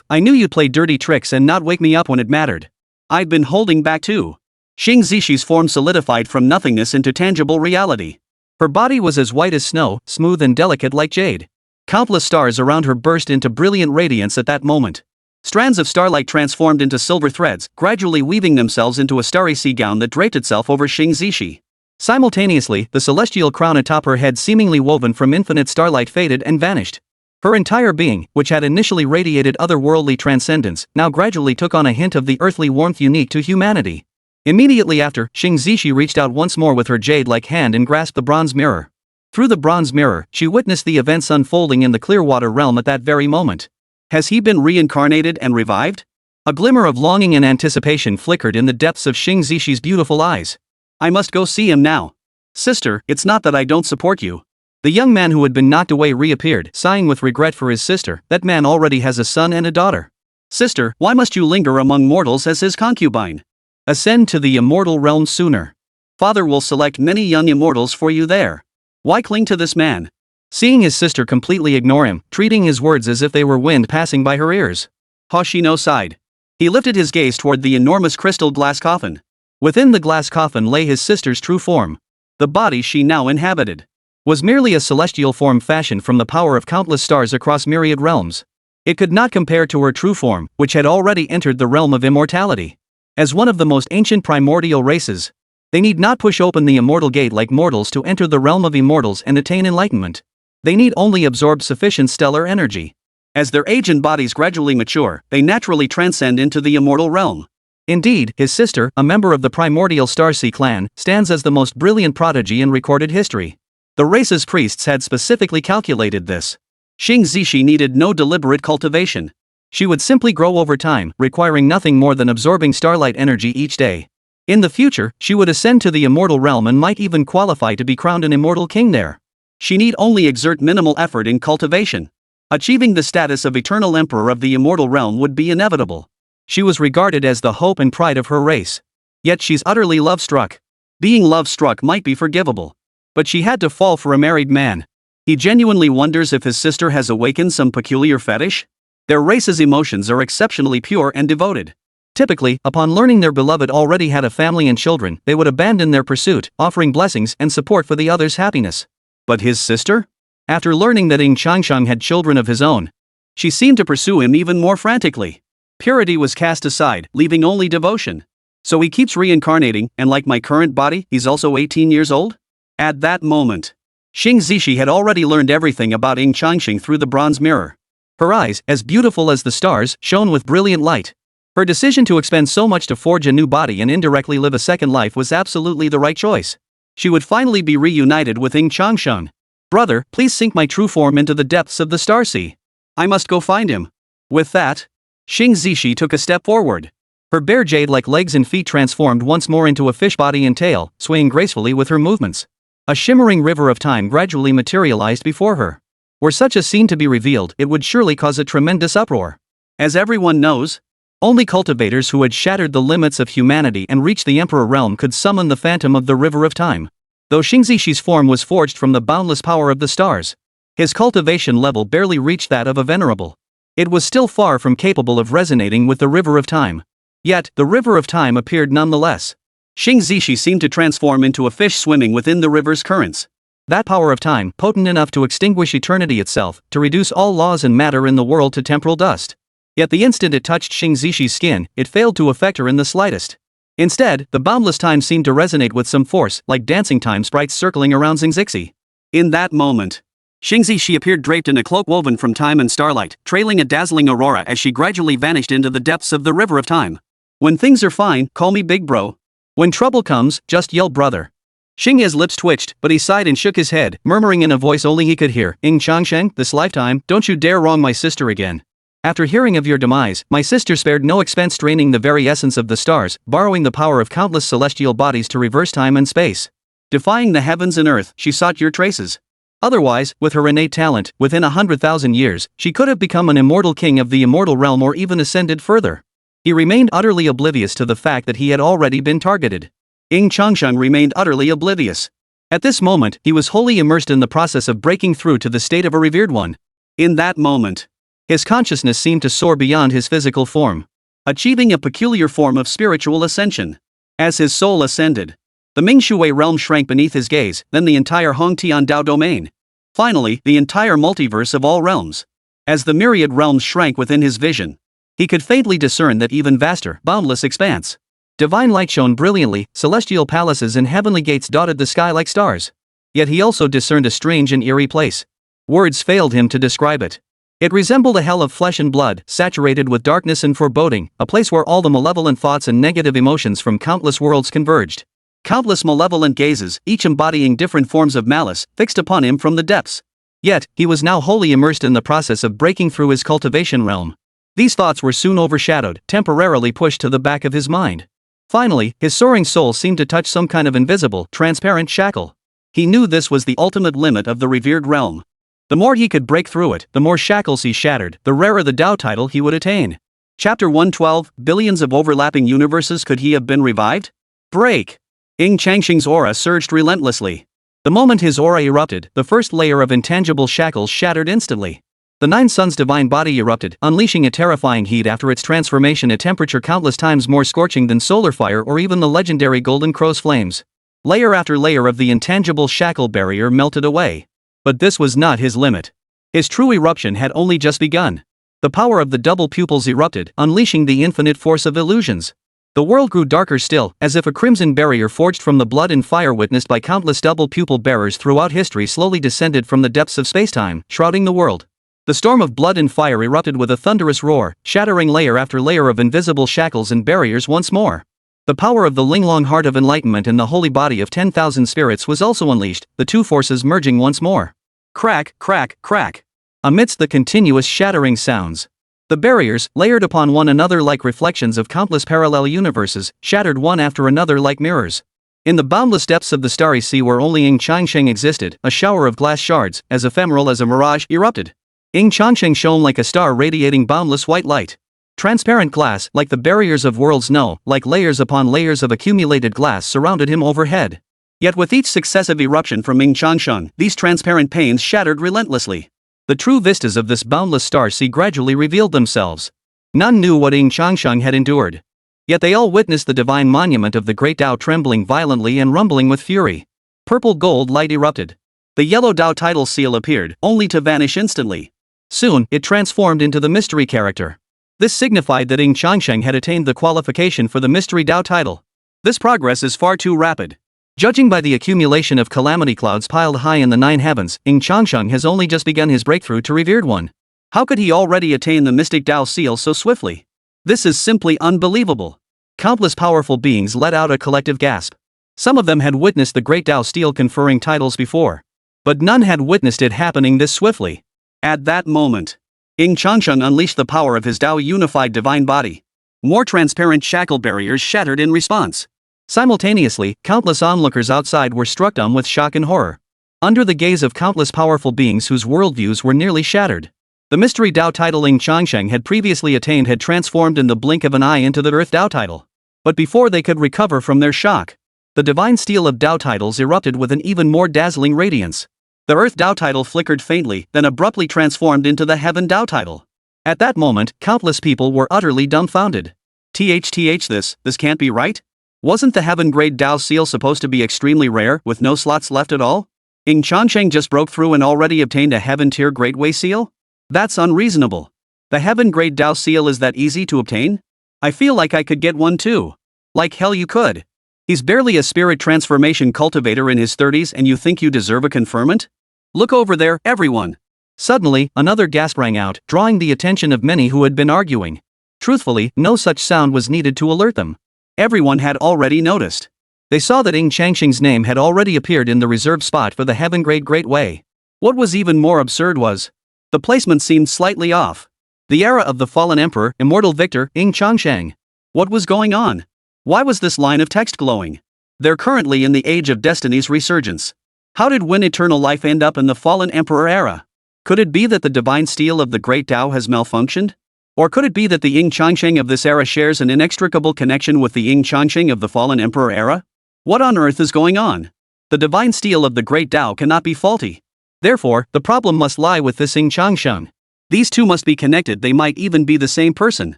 Speaker 2: I knew you'd play dirty tricks and not wake me up when it mattered.
Speaker 1: I'd been holding back too. Xing Zishi's form solidified from nothingness into tangible reality.
Speaker 2: Her body was as white as snow, smooth and delicate like jade. Countless stars around her burst into brilliant radiance at that moment.
Speaker 1: Strands of starlight transformed into silver threads, gradually weaving themselves into a starry sea gown that draped itself over Xing Zishi.
Speaker 2: Simultaneously, the celestial crown atop her head, seemingly woven from infinite starlight, faded and vanished. Her entire being, which had initially radiated otherworldly transcendence, now gradually took on a hint of the earthly warmth unique to humanity. Immediately after, Xing Zishi reached out once more with her jade-like hand and grasped the bronze mirror. Through the bronze mirror, she witnessed the events unfolding in the Clearwater realm at that very moment.
Speaker 1: Has he been reincarnated and revived?
Speaker 2: A glimmer of longing and anticipation flickered in the depths of Xing Zishi's beautiful eyes.
Speaker 1: I must go see him now. Sister, it's not that I don't support you.
Speaker 2: The young man who had been knocked away reappeared, sighing with regret for his sister. That man already has a son and a daughter.
Speaker 1: Sister, why must you linger among mortals as his concubine?
Speaker 2: Ascend to the immortal realm sooner.
Speaker 1: Father will select many young immortals for you there. Why cling to this man?
Speaker 2: Seeing his sister completely ignore him, treating his words as if they were wind passing by her ears,
Speaker 1: Hoshino sighed. He lifted his gaze toward the enormous crystal glass coffin.
Speaker 2: Within the glass coffin lay his sister's true form.
Speaker 1: The body she now inhabited
Speaker 2: was merely a celestial form fashioned from the power of countless stars across myriad realms. It could not compare to her true form, which had already entered the realm of immortality. As one of the most ancient primordial races, they need not push open the immortal gate like mortals to enter the realm of immortals and attain enlightenment. They need only absorb sufficient stellar energy.
Speaker 1: As their age and bodies gradually mature, they naturally transcend into the immortal realm.
Speaker 2: Indeed, his sister, a member of the Primordial Dao Clan, stands as the most brilliant prodigy in recorded history. The race's priests had specifically calculated this.
Speaker 1: Xing Zishi needed no deliberate cultivation.
Speaker 2: She would simply grow over time, requiring nothing more than absorbing starlight energy each day. In the future, she would ascend to the immortal realm and might even qualify to be crowned an immortal king there.
Speaker 1: She need only exert minimal effort in cultivation. Achieving the status of eternal emperor of the immortal realm would be inevitable.
Speaker 2: She was regarded as the hope and pride of her race. Yet she's utterly love-struck.
Speaker 1: Being love-struck might be forgivable. But she had to fall for a married man. He genuinely wonders if his sister has awakened some peculiar fetish. Their race's emotions are exceptionally pure and devoted.
Speaker 2: Typically, upon learning their beloved already had a family and children, they would abandon their pursuit, offering blessings and support for the other's happiness.
Speaker 1: But his sister?
Speaker 2: After learning that Ying Changsheng had children of his own,
Speaker 1: she seemed to pursue him even more frantically. Purity was cast aside, leaving only devotion. So he keeps reincarnating, and like my current body, he's also 18 years old? At that moment, Xing Zishi had already learned everything about Ying Changsheng through the bronze mirror.
Speaker 2: Her eyes, as beautiful as the stars, shone with brilliant light. Her decision to expend so much to forge a new body and indirectly live a second life was absolutely the right choice. She would finally be reunited with Ying Changsheng. Brother, please sink my true form into the depths of the star sea.
Speaker 1: I must go find him. With that, Xing Zishi took a step forward.
Speaker 2: Her bare jade-like legs and feet transformed once more into a fish body and tail, swaying gracefully with her movements. A shimmering river of time gradually materialized before her. Were such a scene to be revealed, it would surely cause a tremendous uproar.
Speaker 1: As everyone knows,
Speaker 2: Only cultivators who had shattered the limits of humanity and reached the Emperor realm could summon the phantom of the River of Time. Though Xingzix's form was forged from the boundless power of the stars, his cultivation level barely reached that of a venerable. It was still far from capable of resonating with the River of Time. Yet, the River of Time appeared nonetheless.
Speaker 1: Xingzishi seemed to transform into a fish swimming within the river's currents.
Speaker 2: That power of time, potent enough to extinguish eternity itself, to reduce all laws and matter in the world to temporal dust. Yet the instant it touched Xingzix's skin, it failed to affect her in the slightest. Instead, the boundless time seemed to resonate with some force, like dancing time sprites circling around Xingzixi.
Speaker 1: In that moment, Xingzishi appeared draped in a cloak woven from time and starlight, trailing a dazzling aurora as she gradually vanished into the depths of the River of Time. When things are fine, call me big bro. When trouble comes, just yell brother. Xingye's lips twitched, but he sighed and shook his head, murmuring in a voice only he could hear, Ying Changsheng, this lifetime, don't you dare wrong my sister again. After hearing of your demise, my sister spared no expense draining the very essence of the stars, borrowing the power of countless celestial bodies to reverse time and space. Defying the heavens and earth, she sought your traces. Otherwise, with her innate talent, within 100,000 years, she could have become an immortal king of the immortal realm or even ascended further. He remained utterly oblivious to the fact that he had already been targeted. Ying Changsheng remained utterly oblivious.
Speaker 2: At this moment, he was wholly immersed in the process of breaking through to the state of a revered one.
Speaker 1: In that moment,
Speaker 2: his consciousness seemed to soar beyond his physical form,
Speaker 1: achieving a peculiar form of spiritual ascension. As his soul ascended, the Mingshui realm shrank beneath his gaze, then the entire Hongtian Dao domain. Finally, the entire multiverse of all realms. As the myriad realms shrank within his vision, he could faintly discern that even vaster, boundless expanse. Divine light shone brilliantly, celestial palaces and heavenly gates dotted the sky like stars. Yet he also discerned a strange and eerie place. Words failed him to describe it. It resembled a hell of flesh and blood, saturated with darkness and foreboding, a place where all the malevolent thoughts and negative emotions from countless worlds converged. Countless malevolent gazes, each embodying different forms of malice, fixed upon him from the depths. Yet, he was now wholly immersed in the process of breaking through his cultivation realm. These thoughts were soon overshadowed, temporarily pushed to the back of his mind. Finally, his soaring soul seemed to touch some kind of invisible, transparent shackle. He knew this was the ultimate limit of the revered realm. The more he could break through it, the more shackles he shattered, the rarer the Dao title he would attain. Chapter 112, Billions of overlapping universes. Could he have been revived? Break! Ying Changsheng's aura surged relentlessly. The moment his aura erupted, the first layer of intangible shackles shattered instantly. The Nine Suns Divine Body erupted, unleashing a terrifying heat after its transformation, a temperature countless times more scorching than solar fire or even the legendary Golden Crow's flames. Layer after layer of the intangible shackle barrier melted away. But this was not his limit. His true eruption had only just begun. The power of the double pupils erupted, unleashing the infinite force of illusions. The world grew darker still, as if a crimson barrier forged from the blood and fire witnessed by countless double pupil bearers throughout history slowly descended from the depths of spacetime, shrouding the world. The storm of blood and fire erupted with a thunderous roar, shattering layer after layer of invisible shackles and barriers once more. The power of the Linglong Heart of Enlightenment and the holy body of 10,000 spirits was also unleashed, the two forces merging once more. Crack, crack, crack. Amidst the continuous shattering sounds, the barriers, layered upon one another like reflections of countless parallel universes, shattered one after another like mirrors. In the boundless depths of the starry sea where only Ying Changsheng existed, a shower of glass shards, as ephemeral as a mirage, erupted. Ying Changsheng shone like a star radiating boundless white light. Transparent glass, like the barriers of worlds no, like layers upon layers of accumulated glass surrounded him overhead. Yet with each successive eruption from Ying Changsheng, these transparent panes shattered relentlessly. The true vistas of this boundless star sea gradually revealed themselves. None knew what Ying Changsheng had endured. Yet they all witnessed the divine monument of the great Dao trembling violently and rumbling with fury. Purple gold light erupted. The yellow Dao title seal appeared, only to vanish instantly. Soon, it transformed into the mystery character. This signified that Ying Changsheng had attained the qualification for the mystery Dao title. This progress is far too rapid. Judging by the accumulation of calamity clouds piled high in the nine heavens, Ying Changsheng has only just begun his breakthrough to revered one. How could he already attain the mystic Dao seal so swiftly? This is simply unbelievable. Countless powerful beings let out a collective gasp. Some of them had witnessed the great Dao steel conferring titles before, but none had witnessed it happening this swiftly. At that moment, Ying Changsheng unleashed the power of his Dao Unified Divine Body. More transparent shackle barriers shattered in response. Simultaneously, countless onlookers outside were struck dumb with shock and horror. Under the gaze of countless powerful beings whose worldviews were nearly shattered,
Speaker 2: The mystery Dao title Ying Changsheng had previously attained had transformed in the blink of an eye into the Earth Dao title. But before they could recover from their shock, the divine steel of Dao titles erupted with an even more dazzling radiance. The Earth Dao title flickered faintly, then abruptly transformed into the Heaven Dao title. At that moment, countless people were utterly dumbfounded. This can't be right? Wasn't the Heaven Grade Dao seal supposed to be extremely rare, with no slots left at all? Ying Changsheng just broke through and already obtained a Heaven Tier Great Way seal? That's unreasonable. The Heaven Grade Dao seal is that easy to obtain? I feel like I could get one too. Like hell you could. He's barely a spirit transformation cultivator in his 30s and you think you deserve a conferment? Look over there, everyone. Suddenly, another gasp rang out, drawing the attention of many who had been arguing. Truthfully, no such sound was needed to alert them. Everyone had already noticed. They saw that Ying Changsheng's name had already appeared in the reserved spot for the Heaven Grade Great Way. What was even more absurd was, the placement seemed slightly off. The era of the fallen emperor, immortal victor, Ying Changsheng. What was going on? Why was this line of text glowing? They're currently in the age of destiny's resurgence. How did Win Eternal Life end up in the fallen emperor era? Could it be that the divine steel of the great Dao has malfunctioned? Or could it be that the Ying Changsheng of this era shares an inextricable connection with the Ying Changsheng of the fallen emperor era? What on earth is going on? The divine steel of the great Dao cannot be faulty. Therefore, the problem must lie with this Ying Changsheng. These two must be connected, they might even be the same person.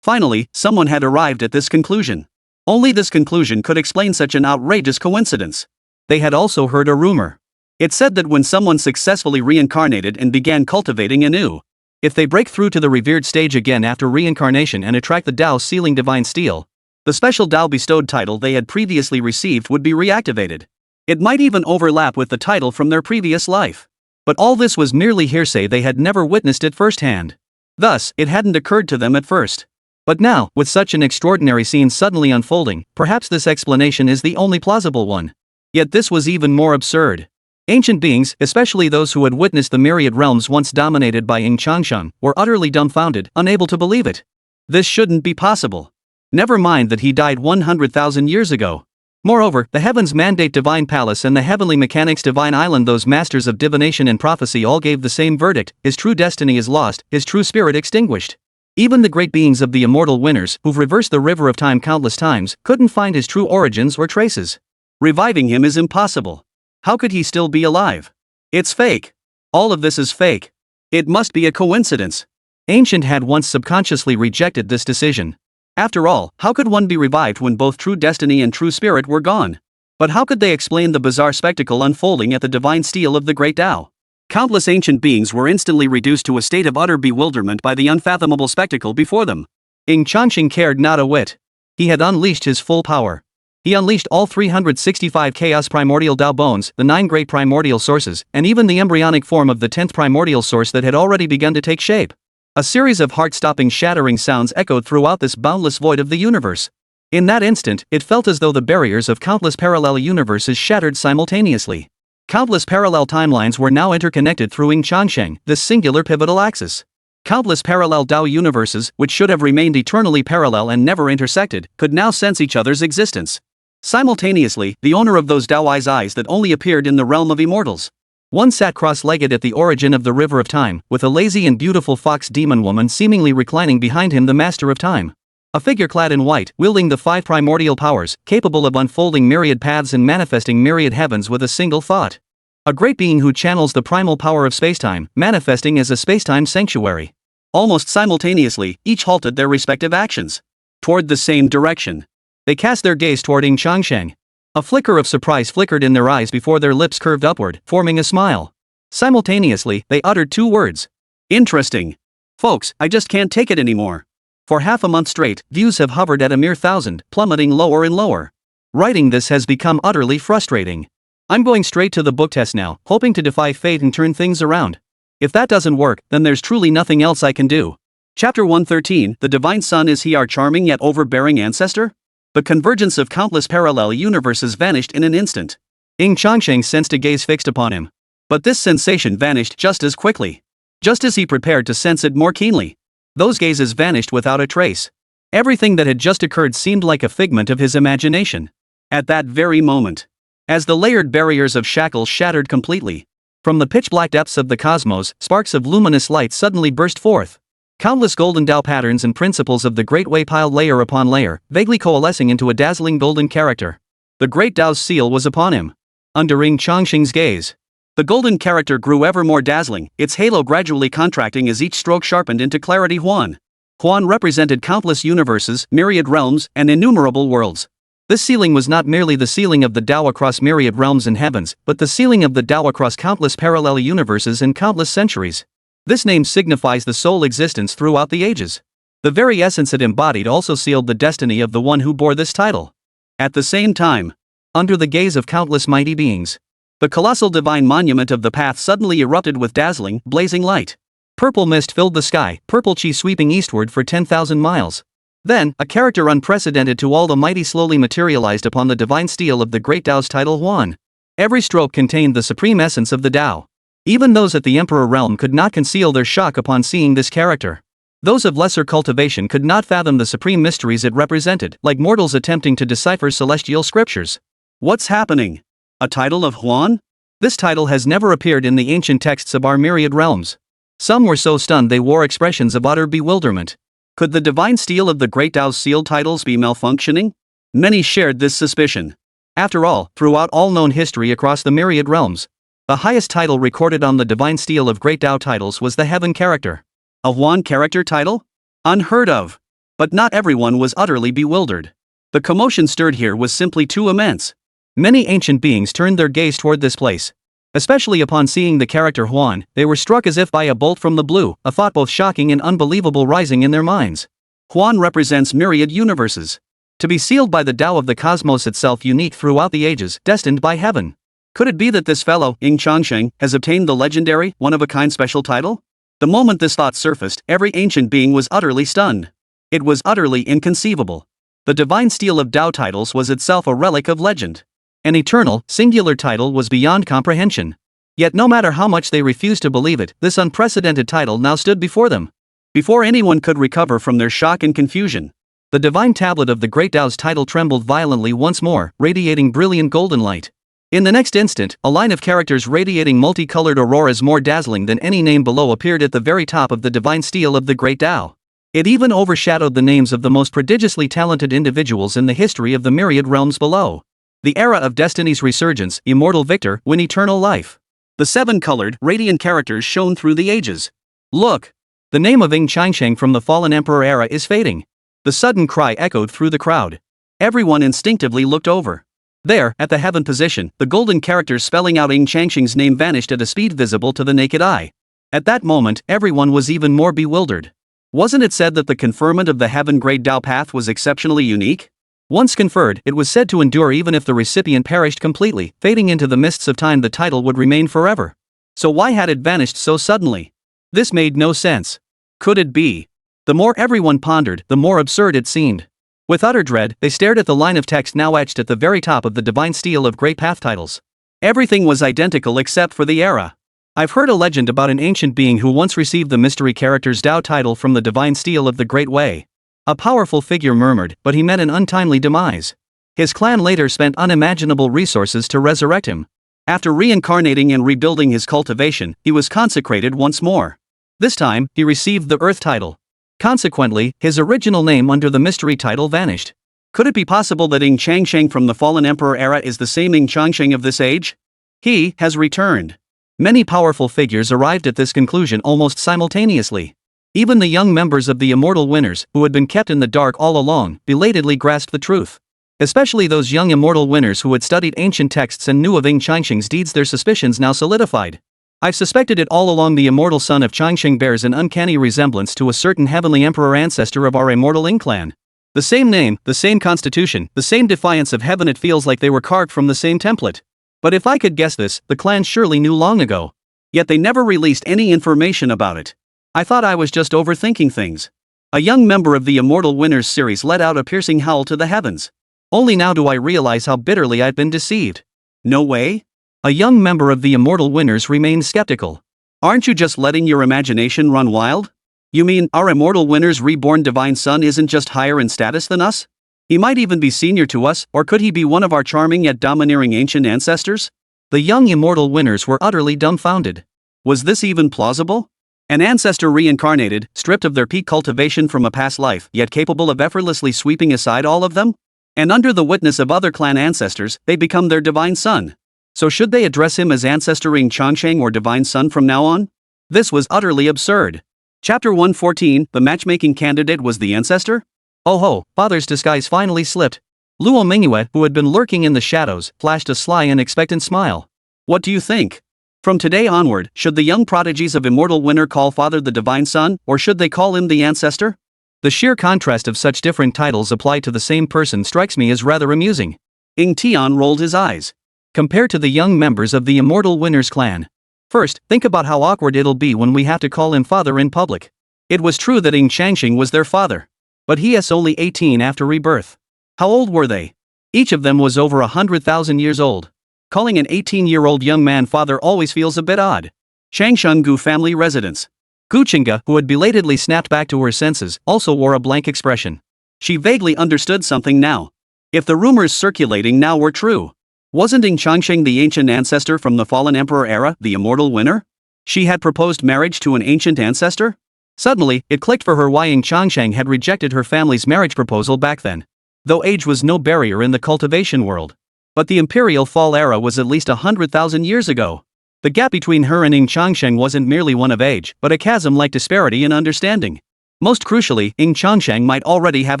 Speaker 2: Finally, someone had arrived at this conclusion. Only this conclusion could explain such an outrageous coincidence. They had also heard a rumor. It said that when someone successfully reincarnated and began cultivating anew, if they break through to the revered stage again after reincarnation and attract the Dao sealing divine steel, the special Dao bestowed title they had previously received would be reactivated. It might even overlap with the title from their previous life. But all this was merely hearsay, they had never witnessed it firsthand. Thus, it hadn't occurred to them at first. But now, with such an extraordinary scene suddenly unfolding, perhaps this explanation is the only plausible one. Yet this was even more absurd. Ancient beings, especially those who had witnessed the myriad realms once dominated by Ying Changsheng, were utterly dumbfounded, unable to believe it. This shouldn't be possible. Never mind that he died 100,000 years ago. Moreover, the Heavens Mandate Divine Palace and the Heavenly Mechanics Divine Island, those masters of divination and prophecy, all gave the same verdict: his true destiny is lost, his true spirit extinguished. Even the great beings of the immortal winners, who've reversed the river of time countless times, couldn't find his true origins or traces. Reviving him is impossible. How could he still be alive? It's fake. All of this is fake. It must be a coincidence. Ancient had once subconsciously rejected this decision. After all, how could one be revived when both true destiny and true spirit were gone? But how could they explain the bizarre spectacle unfolding at the divine steel of the great Dao? Countless ancient beings were instantly reduced to a state of utter bewilderment by the unfathomable spectacle before them. Ying Changsheng cared not a whit. He had unleashed his full power. He unleashed all 365 Chaos Primordial Dao Bones, the 9 great primordial sources, and even the embryonic form of the 10th primordial source that had already begun to take shape. A series of heart-stopping, shattering sounds echoed throughout this boundless void of the universe. In that instant, it felt as though the barriers of countless parallel universes shattered simultaneously. Countless parallel timelines were now interconnected through Ying Changsheng, this singular pivotal axis. Countless parallel Dao universes, which should have remained eternally parallel and never intersected, could now sense each other's existence. Simultaneously, the owner of those Dao eyes that only appeared in the realm of immortals. One sat cross-legged at the origin of the river of time, with a lazy and beautiful fox demon woman seemingly reclining behind him, the master of time. A figure clad in white, wielding the 5 primordial powers, capable of unfolding myriad paths and manifesting myriad heavens with a single thought. A great being who channels the primal power of spacetime, manifesting as a spacetime sanctuary. Almost simultaneously, each halted their respective actions. Toward the same direction. They cast their gaze toward Ying Changsheng. A flicker of surprise flickered in their eyes before their lips curved upward, forming a smile. Simultaneously, they uttered 2 words. Interesting. Folks, I just can't take it anymore. For half a month straight, views have hovered at a mere 1,000, plummeting lower and lower. Writing this has become utterly frustrating. I'm going straight to the book test now, hoping to defy fate and turn things around. If that doesn't work, then there's truly nothing else I can do. Chapter 113, The Divine Son, is he our charming yet overbearing ancestor? The convergence of countless parallel universes vanished in an instant. Ying Changsheng sensed a gaze fixed upon him. But this sensation vanished just as quickly. Just as he prepared to sense it more keenly. Those gazes vanished without a trace. Everything that had just occurred seemed like a figment of his imagination. At that very moment, as the layered barriers of shackles shattered completely, From the pitch-black depths of the cosmos, sparks of luminous light suddenly burst forth. Countless golden Dao patterns and principles of the Great Way piled layer upon layer, vaguely coalescing into a dazzling golden character. The Great Dao's seal was upon him. Under Ying Changsheng's gaze, the golden character grew ever more dazzling, its halo gradually contracting as each stroke sharpened into clarity. Huan represented countless universes, myriad realms, and innumerable worlds. This sealing was not merely the sealing of the Dao across myriad realms and heavens, but the sealing of the Dao across countless parallel universes and countless centuries. This name signifies the sole existence throughout the ages. The very essence it embodied also sealed the destiny of the one who bore this title. At the same time, under the gaze of countless mighty beings, the colossal divine monument of the path suddenly erupted with dazzling, blazing light. Purple mist filled the sky, purple chi sweeping eastward for 10,000 miles. Then, a character unprecedented to all the mighty slowly materialized upon the divine steel of the Great Dao's title. Huan. Every stroke contained the supreme essence of the Dao. Even those at the Emperor realm could not conceal their shock upon seeing this character. Those of lesser cultivation could not fathom the supreme mysteries it represented, like mortals attempting to decipher celestial scriptures. What's happening? A title of Huan? This title has never appeared in the ancient texts of our myriad realms. Some were so stunned they wore expressions of utter bewilderment. Could the divine steel of the Great Dao's sealed titles be malfunctioning? Many shared this suspicion. After all, throughout all known history across the myriad realms, the highest title recorded on the divine steel of Great Dao titles was the Heaven character. A Huan character title? Unheard of. But not everyone was utterly bewildered. The commotion stirred here was simply too immense. Many ancient beings turned their gaze toward this place. Especially upon seeing the character Huan, they were struck as if by a bolt from the blue, a thought both shocking and unbelievable rising in their minds. Huan represents myriad universes. To be sealed by the Dao of the cosmos itself, unique throughout the ages, destined by heaven. Could it be that this fellow, Ying Changsheng, has obtained the legendary, one-of-a-kind special title? The moment this thought surfaced, every ancient being was utterly stunned. It was utterly inconceivable. The divine steel of Dao titles was itself a relic of legend. An eternal, singular title was beyond comprehension. Yet no matter how much they refused to believe it, this unprecedented title now stood before them. Before anyone could recover from their shock and confusion, the divine tablet of the Great Dao's title trembled violently once more, radiating brilliant golden light. In the next instant, a line of characters radiating multicolored auroras more dazzling than any name below appeared at the very top of the divine steel of the Great Dao. It even overshadowed the names of the most prodigiously talented individuals in the history of the myriad realms below. The era of destiny's resurgence, immortal victor, win eternal life. The seven-colored, radiant characters shone through the ages. Look! The name of Ying Changsheng from the fallen emperor era is fading. The sudden cry echoed through the crowd. Everyone instinctively looked over. There, at the heaven position, the golden characters spelling out Ying Changsheng's name vanished at a speed visible to the naked eye. At that moment, everyone was even more bewildered. Wasn't it said that the conferment of the Heaven Great Dao Path was exceptionally unique? Once conferred, it was said to endure even if the recipient perished completely, fading into the mists of time. The title would remain forever. So why had it vanished so suddenly? This made no sense. Could it be? The more everyone pondered, the more absurd it seemed. With utter dread, they stared at the line of text now etched at the very top of the divine steel of Great Path titles. Everything was identical except for the era. I've heard a legend about an ancient being who once received the mystery character's Dao title from the divine steel of the Great Way. A powerful figure murmured, but he met an untimely demise. His clan later spent unimaginable resources to resurrect him. After reincarnating and rebuilding his cultivation, he was consecrated once more. This time, he received the Earth title. Consequently, his original name under the mystery title vanished. Could it be possible that Ying Changsheng from the fallen emperor era is the same Ying Changsheng of this age? He has returned. Many powerful figures arrived at this conclusion almost simultaneously. Even the young members of the immortal winners, who had been kept in the dark all along, belatedly grasped the truth. Especially those young immortal winners who had studied ancient texts and knew of Ying Changsheng's deeds, their suspicions now solidified. I've suspected it all along. The immortal son of Changsheng bears an uncanny resemblance to a certain heavenly emperor ancestor of our immortal Ying Clan. The same name, the same constitution, the same defiance of heaven. It feels like they were carved from the same template. But if I could guess this, the clan surely knew long ago. Yet they never released any information about it. I thought I was just overthinking things. A young member of the Immortal Winners series let out a piercing howl to the heavens. Only now do I realize how bitterly I've been deceived. No way? A young member of the Immortal Winners remained skeptical. Aren't you just letting your imagination run wild? You mean, our Immortal Winners' reborn divine son isn't just higher in status than us? He might even be senior to us, or could he be one of our charming yet domineering ancient ancestors? The young immortal winners were utterly dumbfounded.
Speaker 1: Was this even plausible? An ancestor reincarnated, stripped of their peak cultivation from a past life, yet capable of effortlessly sweeping aside all of them? And under the witness of other clan ancestors, they become their divine son. So should they address him as Ancestor Ying Changsheng or Divine Son from now on? This was utterly absurd. Chapter 114, the matchmaking candidate was the ancestor?
Speaker 2: Oh ho, father's disguise finally slipped. Luo Qingxian, who had been lurking in the shadows, flashed a sly and expectant smile.
Speaker 1: What do you think? From today onward, should the young prodigies of Immortal Winner call father the Divine Son, or should they call him the Ancestor?
Speaker 2: The sheer contrast of such different titles applied to the same person strikes me as rather amusing.
Speaker 1: Ying Tian rolled his eyes.
Speaker 2: Compared to the young members of the Immortal Winners clan. First, think about how awkward it'll be when we have to call him father in public. It was true that Ying Changsheng was their father. But he is only 18 after rebirth. How old were they? Each of them was over 100,000 years old. Calling an 18-year-old young man father always feels a bit odd. Shangshungu family residence. Guchinga, who had belatedly snapped back to her senses, also wore a blank expression.
Speaker 1: She vaguely understood something now. If the rumors circulating now were true, wasn't Ying Changsheng the ancient ancestor from the fallen emperor era, the immortal winner? She had proposed marriage to an ancient ancestor? Suddenly, it clicked for her why Ying Changsheng had rejected her family's marriage proposal back then. Though age was no barrier in the cultivation world. But the imperial fall era was at least 100,000 years ago. The gap between her and Ying Changsheng wasn't merely one of age, but a chasm-like disparity in understanding. Most crucially, Ying Changsheng might already have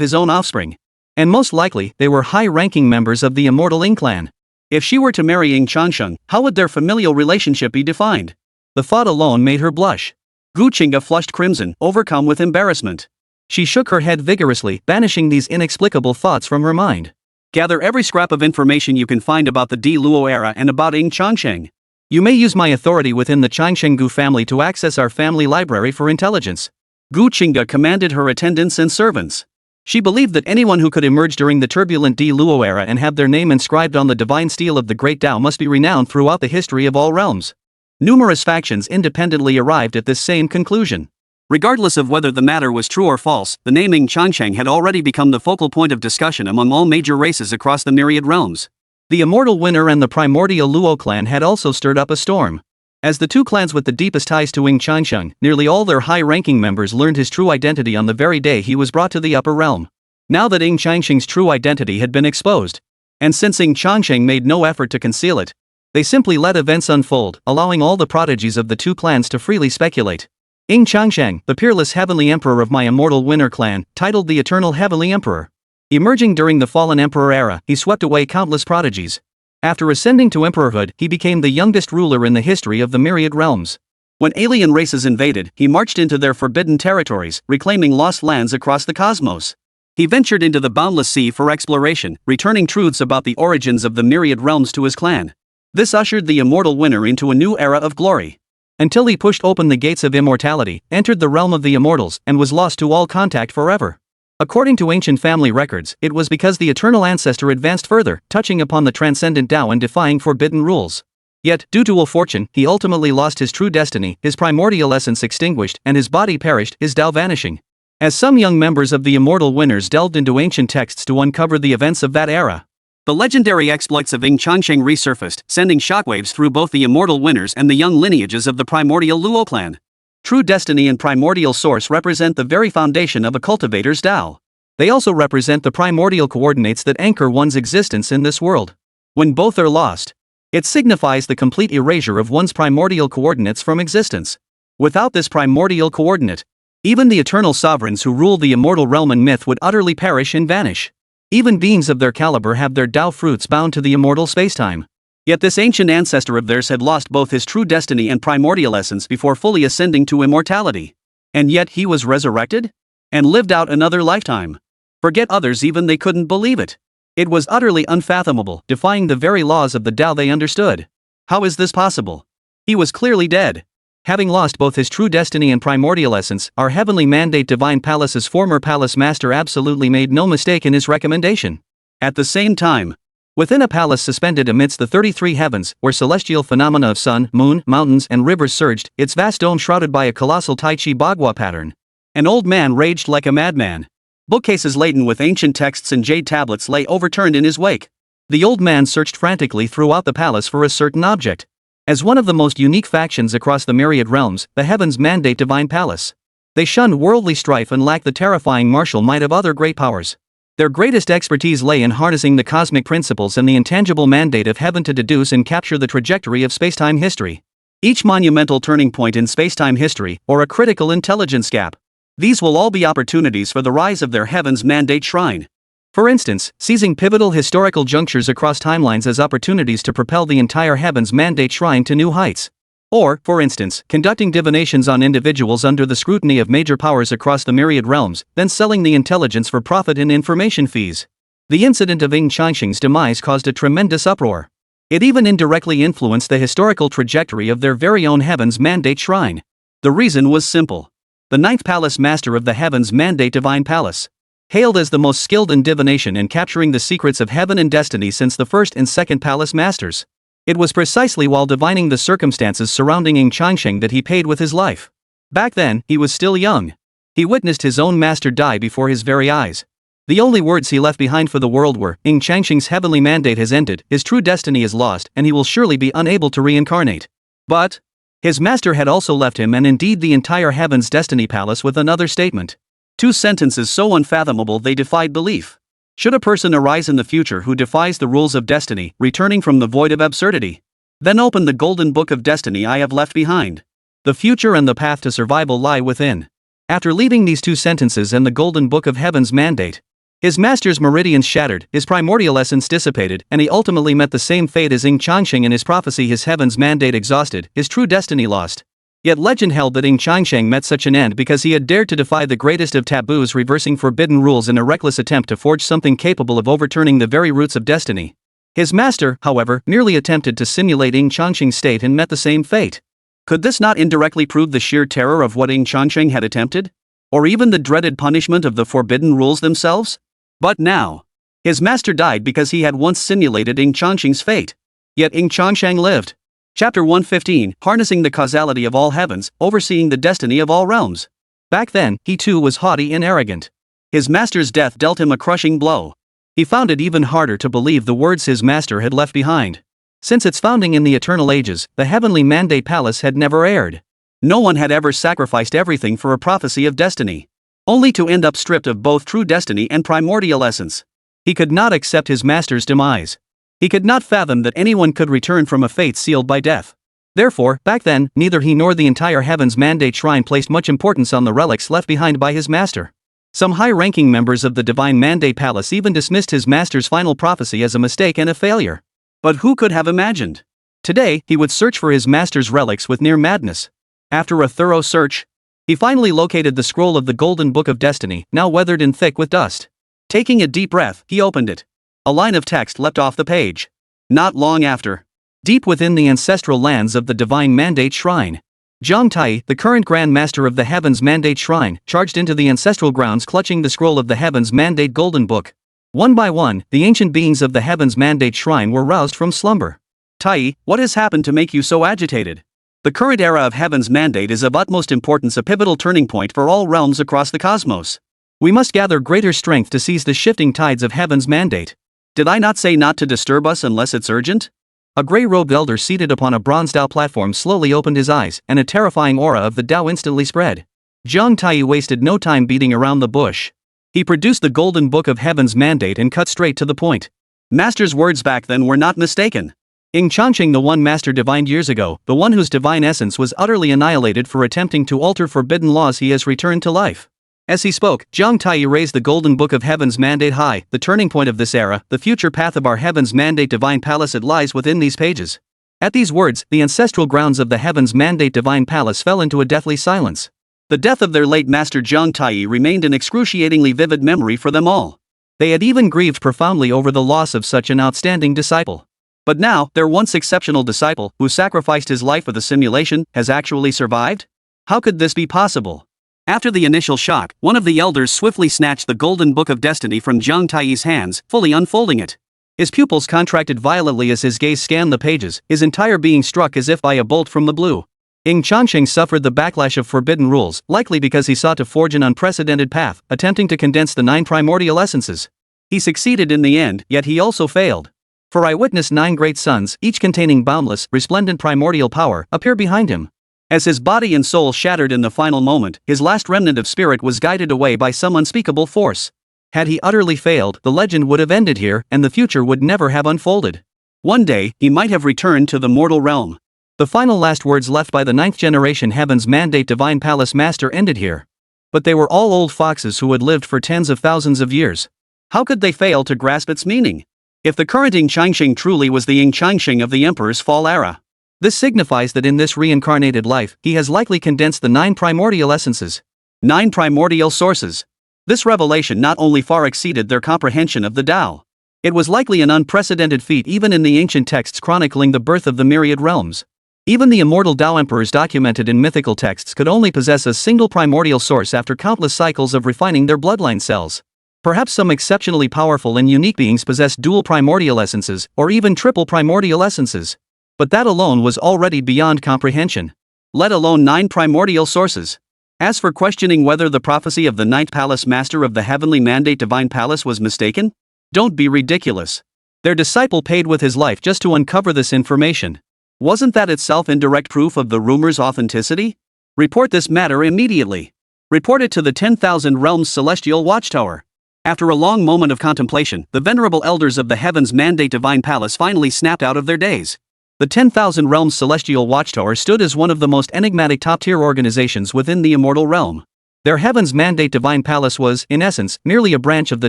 Speaker 1: his own offspring. And most likely, they were high-ranking members of the immortal Ying Clan. If she were to marry Ying Changsheng, how would their familial relationship be defined? The thought alone made her blush. Guchinga flushed crimson, overcome with embarrassment. She shook her head vigorously, banishing these inexplicable thoughts from her mind. Gather every scrap of information you can find about the Di Luo era and about Ying Changsheng. You may use my authority within the Changsheng family to access our family library for intelligence. Guchinga commanded her attendants and servants. She believed that anyone who could emerge during the turbulent Di Luo era and have their name inscribed on the divine steel of the Great Tao must be renowned throughout the history of all realms. Numerous factions independently arrived at this same conclusion. Regardless of whether the matter was true or false, the name Ying Changsheng had already become the focal point of discussion among all major races across the myriad realms. The Immortal Winner and the Primordial Luo clan had also stirred up a storm. As the two clans with the deepest ties to Ying Changsheng, nearly all their high-ranking members learned his true identity on the very day he was brought to the upper realm. Now that Ying Changsheng's true identity had been exposed, and since Ying Changsheng made no effort to conceal it, they simply let events unfold, allowing all the prodigies of the two clans to freely speculate. Ying Changsheng, the peerless heavenly emperor of my Immortal Winner clan, titled the Eternal Heavenly Emperor. Emerging during the fallen emperor era, he swept away countless prodigies. After ascending to emperorhood, he became the youngest ruler in the history of the myriad realms. When alien races invaded, he marched into their forbidden territories, reclaiming lost lands across the cosmos. He ventured into the boundless sea for exploration, returning truths about the origins of the myriad realms to his clan. This ushered the Immortal Winner into a new era of glory. Until he pushed open the gates of immortality, entered the realm of the immortals, and was lost to all contact forever. According to ancient family records, it was because the eternal ancestor advanced further, touching upon the transcendent Tao and defying forbidden rules. Yet, due to ill fortune, he ultimately lost his true destiny, his primordial essence extinguished, and his body perished, his Tao vanishing. As some young members of the Immortal Winners delved into ancient texts to uncover the events of that era, the legendary exploits of Ying Changsheng resurfaced, sending shockwaves through both the Immortal Winners and the young lineages of the Primordial Luo clan. True destiny and primordial source represent the very foundation of a cultivator's Tao. They also represent the primordial coordinates that anchor one's existence in this world. When both are lost, it signifies the complete erasure of one's primordial coordinates from existence. Without this primordial coordinate, even the eternal sovereigns who rule the immortal realm and myth would utterly perish and vanish. Even beings of their caliber have their Tao fruits bound to the immortal spacetime. Yet this ancient ancestor of theirs had lost both his true destiny and primordial essence before fully ascending to immortality. And yet he was resurrected? And lived out another lifetime. Forget others, even they couldn't believe it. It was utterly unfathomable, defying the very laws of the Tao they understood. How is this possible? He was clearly dead. Having lost both his true destiny and primordial essence, our heavenly mandate Divine Palace's former palace master absolutely made no mistake in his recommendation. At the same time, within a palace suspended amidst the 33 heavens, where celestial phenomena of sun, moon, mountains, and rivers surged, its vast dome shrouded by a colossal Tai Chi Bagua pattern, an old man raged like a madman. Bookcases laden with ancient texts and jade tablets lay overturned in his wake.
Speaker 2: The old man searched frantically throughout the palace for a certain object. As one of the most unique factions across the myriad realms, the heavens mandate divine palace. They shun worldly strife and lack the terrifying martial might of other great powers. Their greatest expertise lay in harnessing the cosmic principles and the intangible mandate of heaven to deduce and capture the trajectory of spacetime history. Each monumental turning point in spacetime history, or a critical intelligence gap. These will all be opportunities for the rise of their heavens mandate shrine. For instance, seizing pivotal historical junctures across timelines as opportunities to propel the entire heavens mandate shrine to new heights. Or, for instance, conducting divinations on individuals under the scrutiny of major powers across the myriad realms, then selling the intelligence for profit in information fees. The incident of Ying Changsheng's demise caused a tremendous uproar. It even indirectly influenced the historical trajectory of their very own heavens mandate shrine. The reason was simple. The ninth palace master of the heavens mandate divine palace, hailed as the most skilled in divination and capturing the secrets of heaven and destiny since the first and second palace masters. It was precisely while divining the circumstances surrounding Ying Changsheng that he paid with his life. Back then, he was still young. He witnessed his own master die before his very eyes. The only words he left behind for the world were, Ying Changsheng's heavenly mandate has ended, his true destiny is lost, and he will surely be unable to reincarnate. But his master had also left him and indeed the entire heaven's destiny palace with another statement. 2 sentences so unfathomable they defied belief. Should a person arise in the future who defies the rules of destiny, returning from the void of absurdity, then open the golden book of destiny I have left behind. The future and the path to survival lie within. After leaving these 2 sentences and the golden book of heaven's mandate, his master's meridians shattered, his primordial essence dissipated, and he ultimately met the same fate as Ying Changsheng in his prophecy, his heaven's mandate exhausted, his true destiny lost. Yet legend held that Ying Changsheng met such an end because he had dared to defy the greatest of taboos, reversing forbidden rules in a reckless attempt to forge something capable of overturning the very roots of destiny. His master, however, merely attempted to simulate Ying Changsheng's state and met the same fate. Could this not indirectly prove the sheer terror of what Ying Changsheng had attempted? Or even the dreaded punishment of the forbidden rules themselves? But now, his master died because he had once simulated Ying Changsheng's fate. Yet Ying Changsheng lived. Chapter 115, Harnessing the Causality of All Heavens, Overseeing the Destiny of All Realms. Back then, he too was haughty and arrogant. His master's death dealt him a crushing blow. He found it even harder to believe the words his master had left behind. Since its founding in the eternal ages, the heavenly mandate palace had never erred. No one had ever sacrificed everything for a prophecy of destiny, only to end up stripped of both true destiny and primordial essence. He could not accept his master's demise. He could not fathom that anyone could return from a fate sealed by death. Therefore, back then, neither he nor the entire heavens mandate shrine placed much importance on the relics left behind by his master. Some high-ranking members of the divine mandate palace even dismissed his master's final prophecy as a mistake and a failure. But who could have imagined? Today, he would search for his master's relics with near madness. After a thorough search, he finally located the scroll of the golden book of destiny, now weathered and thick with dust. Taking a deep breath, he opened it. A line of text leapt off the page. Not long after, deep within the ancestral lands of the divine mandate shrine, Zhang Tai, the current Grand Master of the Heavens Mandate Shrine, charged into the ancestral grounds clutching the scroll of the Heavens Mandate Golden Book. One by one, the ancient beings of the Heavens Mandate Shrine were roused from slumber. Tai, what has happened to make you so agitated? The current era of Heaven's Mandate is of utmost importance, a pivotal turning point for all realms across the cosmos. We must gather greater strength to seize the shifting tides of Heaven's Mandate. Did I not say not to disturb us unless it's urgent? A gray-robed elder seated upon a bronze Dao platform slowly opened his eyes, and a terrifying aura of the Dao instantly spread. Zhang Tai wasted no time beating around the bush. He produced the Golden Book of Heaven's Mandate and cut straight to the point. Master's words back then were not mistaken. Ying Changsheng, the one master divined years ago, the one whose divine essence was utterly annihilated for attempting to alter forbidden laws, he has returned to life. As he spoke, Zhang Tai raised the Golden Book of Heaven's Mandate high, the turning point of this era, the future path of our Heaven's Mandate Divine Palace. It lies within these pages. At these words, the ancestral grounds of the Heaven's Mandate Divine Palace fell into a deathly silence. The death of their late master Zhang Tai remained an excruciatingly vivid memory for them all. They had even grieved profoundly over the loss of such an outstanding disciple. But now, their once exceptional disciple, who sacrificed his life for the simulation, has actually survived? How could this be possible? After the initial shock, one of the elders swiftly snatched the Golden Book of Destiny from Zhang Tai's hands, fully unfolding it. His pupils contracted violently as his gaze scanned the pages, his entire being struck as if by a bolt from the blue. Ying Changsheng suffered the backlash of forbidden rules, likely because he sought to forge an unprecedented path, attempting to condense the 9 primordial essences. He succeeded in the end, yet he also failed. For I witnessed 9 great suns, each containing boundless, resplendent primordial power, appear behind him.
Speaker 1: As his body and soul shattered in the final moment, his last remnant of spirit was guided away by some unspeakable force.
Speaker 2: Had he utterly failed, the legend would have ended here, and the future would never have unfolded.
Speaker 1: One day, he might have returned to the mortal realm.
Speaker 2: The final last words left by the 9th generation Heaven's Mandate Divine Palace Master ended here. But they were all old foxes who had lived for tens of thousands of years.
Speaker 1: How could they fail to grasp its meaning? If the current Ying Changsheng truly was the Ying Changsheng of the Emperor's fall era.
Speaker 2: This signifies that in this reincarnated life, he has likely condensed the 9 primordial essences.
Speaker 1: 9 primordial sources. This revelation not only far exceeded their comprehension of the Tao. It was likely an unprecedented feat even in the ancient texts chronicling the birth of the myriad realms. Even the immortal Tao emperors documented in mythical texts could only possess a single primordial source after countless cycles of refining their bloodline cells. Perhaps some exceptionally powerful and unique beings possessed dual primordial essences, or even triple primordial essences. But that alone was already beyond comprehension. Let alone 9 primordial sources. As for questioning whether the prophecy of the 9th Palace Master of the Heavenly Mandate Divine Palace was mistaken? Don't be ridiculous. Their disciple paid with his life just to uncover this information. Wasn't that itself indirect proof of the rumor's authenticity? Report this matter immediately. Report it to the 10,000 Realms Celestial Watchtower. After a long moment of contemplation, the venerable elders of the Heaven's Mandate Divine Palace finally snapped out of their daze. The 10,000 Realms Celestial Watchtower stood as one of the most enigmatic top-tier organizations within the immortal realm. Their Heaven's Mandate Divine Palace was, in essence, merely a branch of the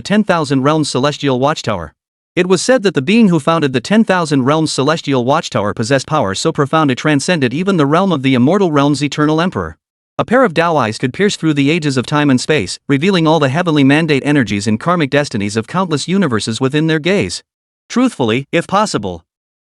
Speaker 1: 10,000 Realms Celestial Watchtower. It was said that the being who founded the 10,000 Realms Celestial Watchtower possessed power so profound it transcended even the realm of the immortal realm's eternal emperor. A pair of Tao eyes could pierce through the ages of time and space, revealing all the heavenly mandate energies and karmic destinies of countless universes within their gaze. Truthfully, if possible,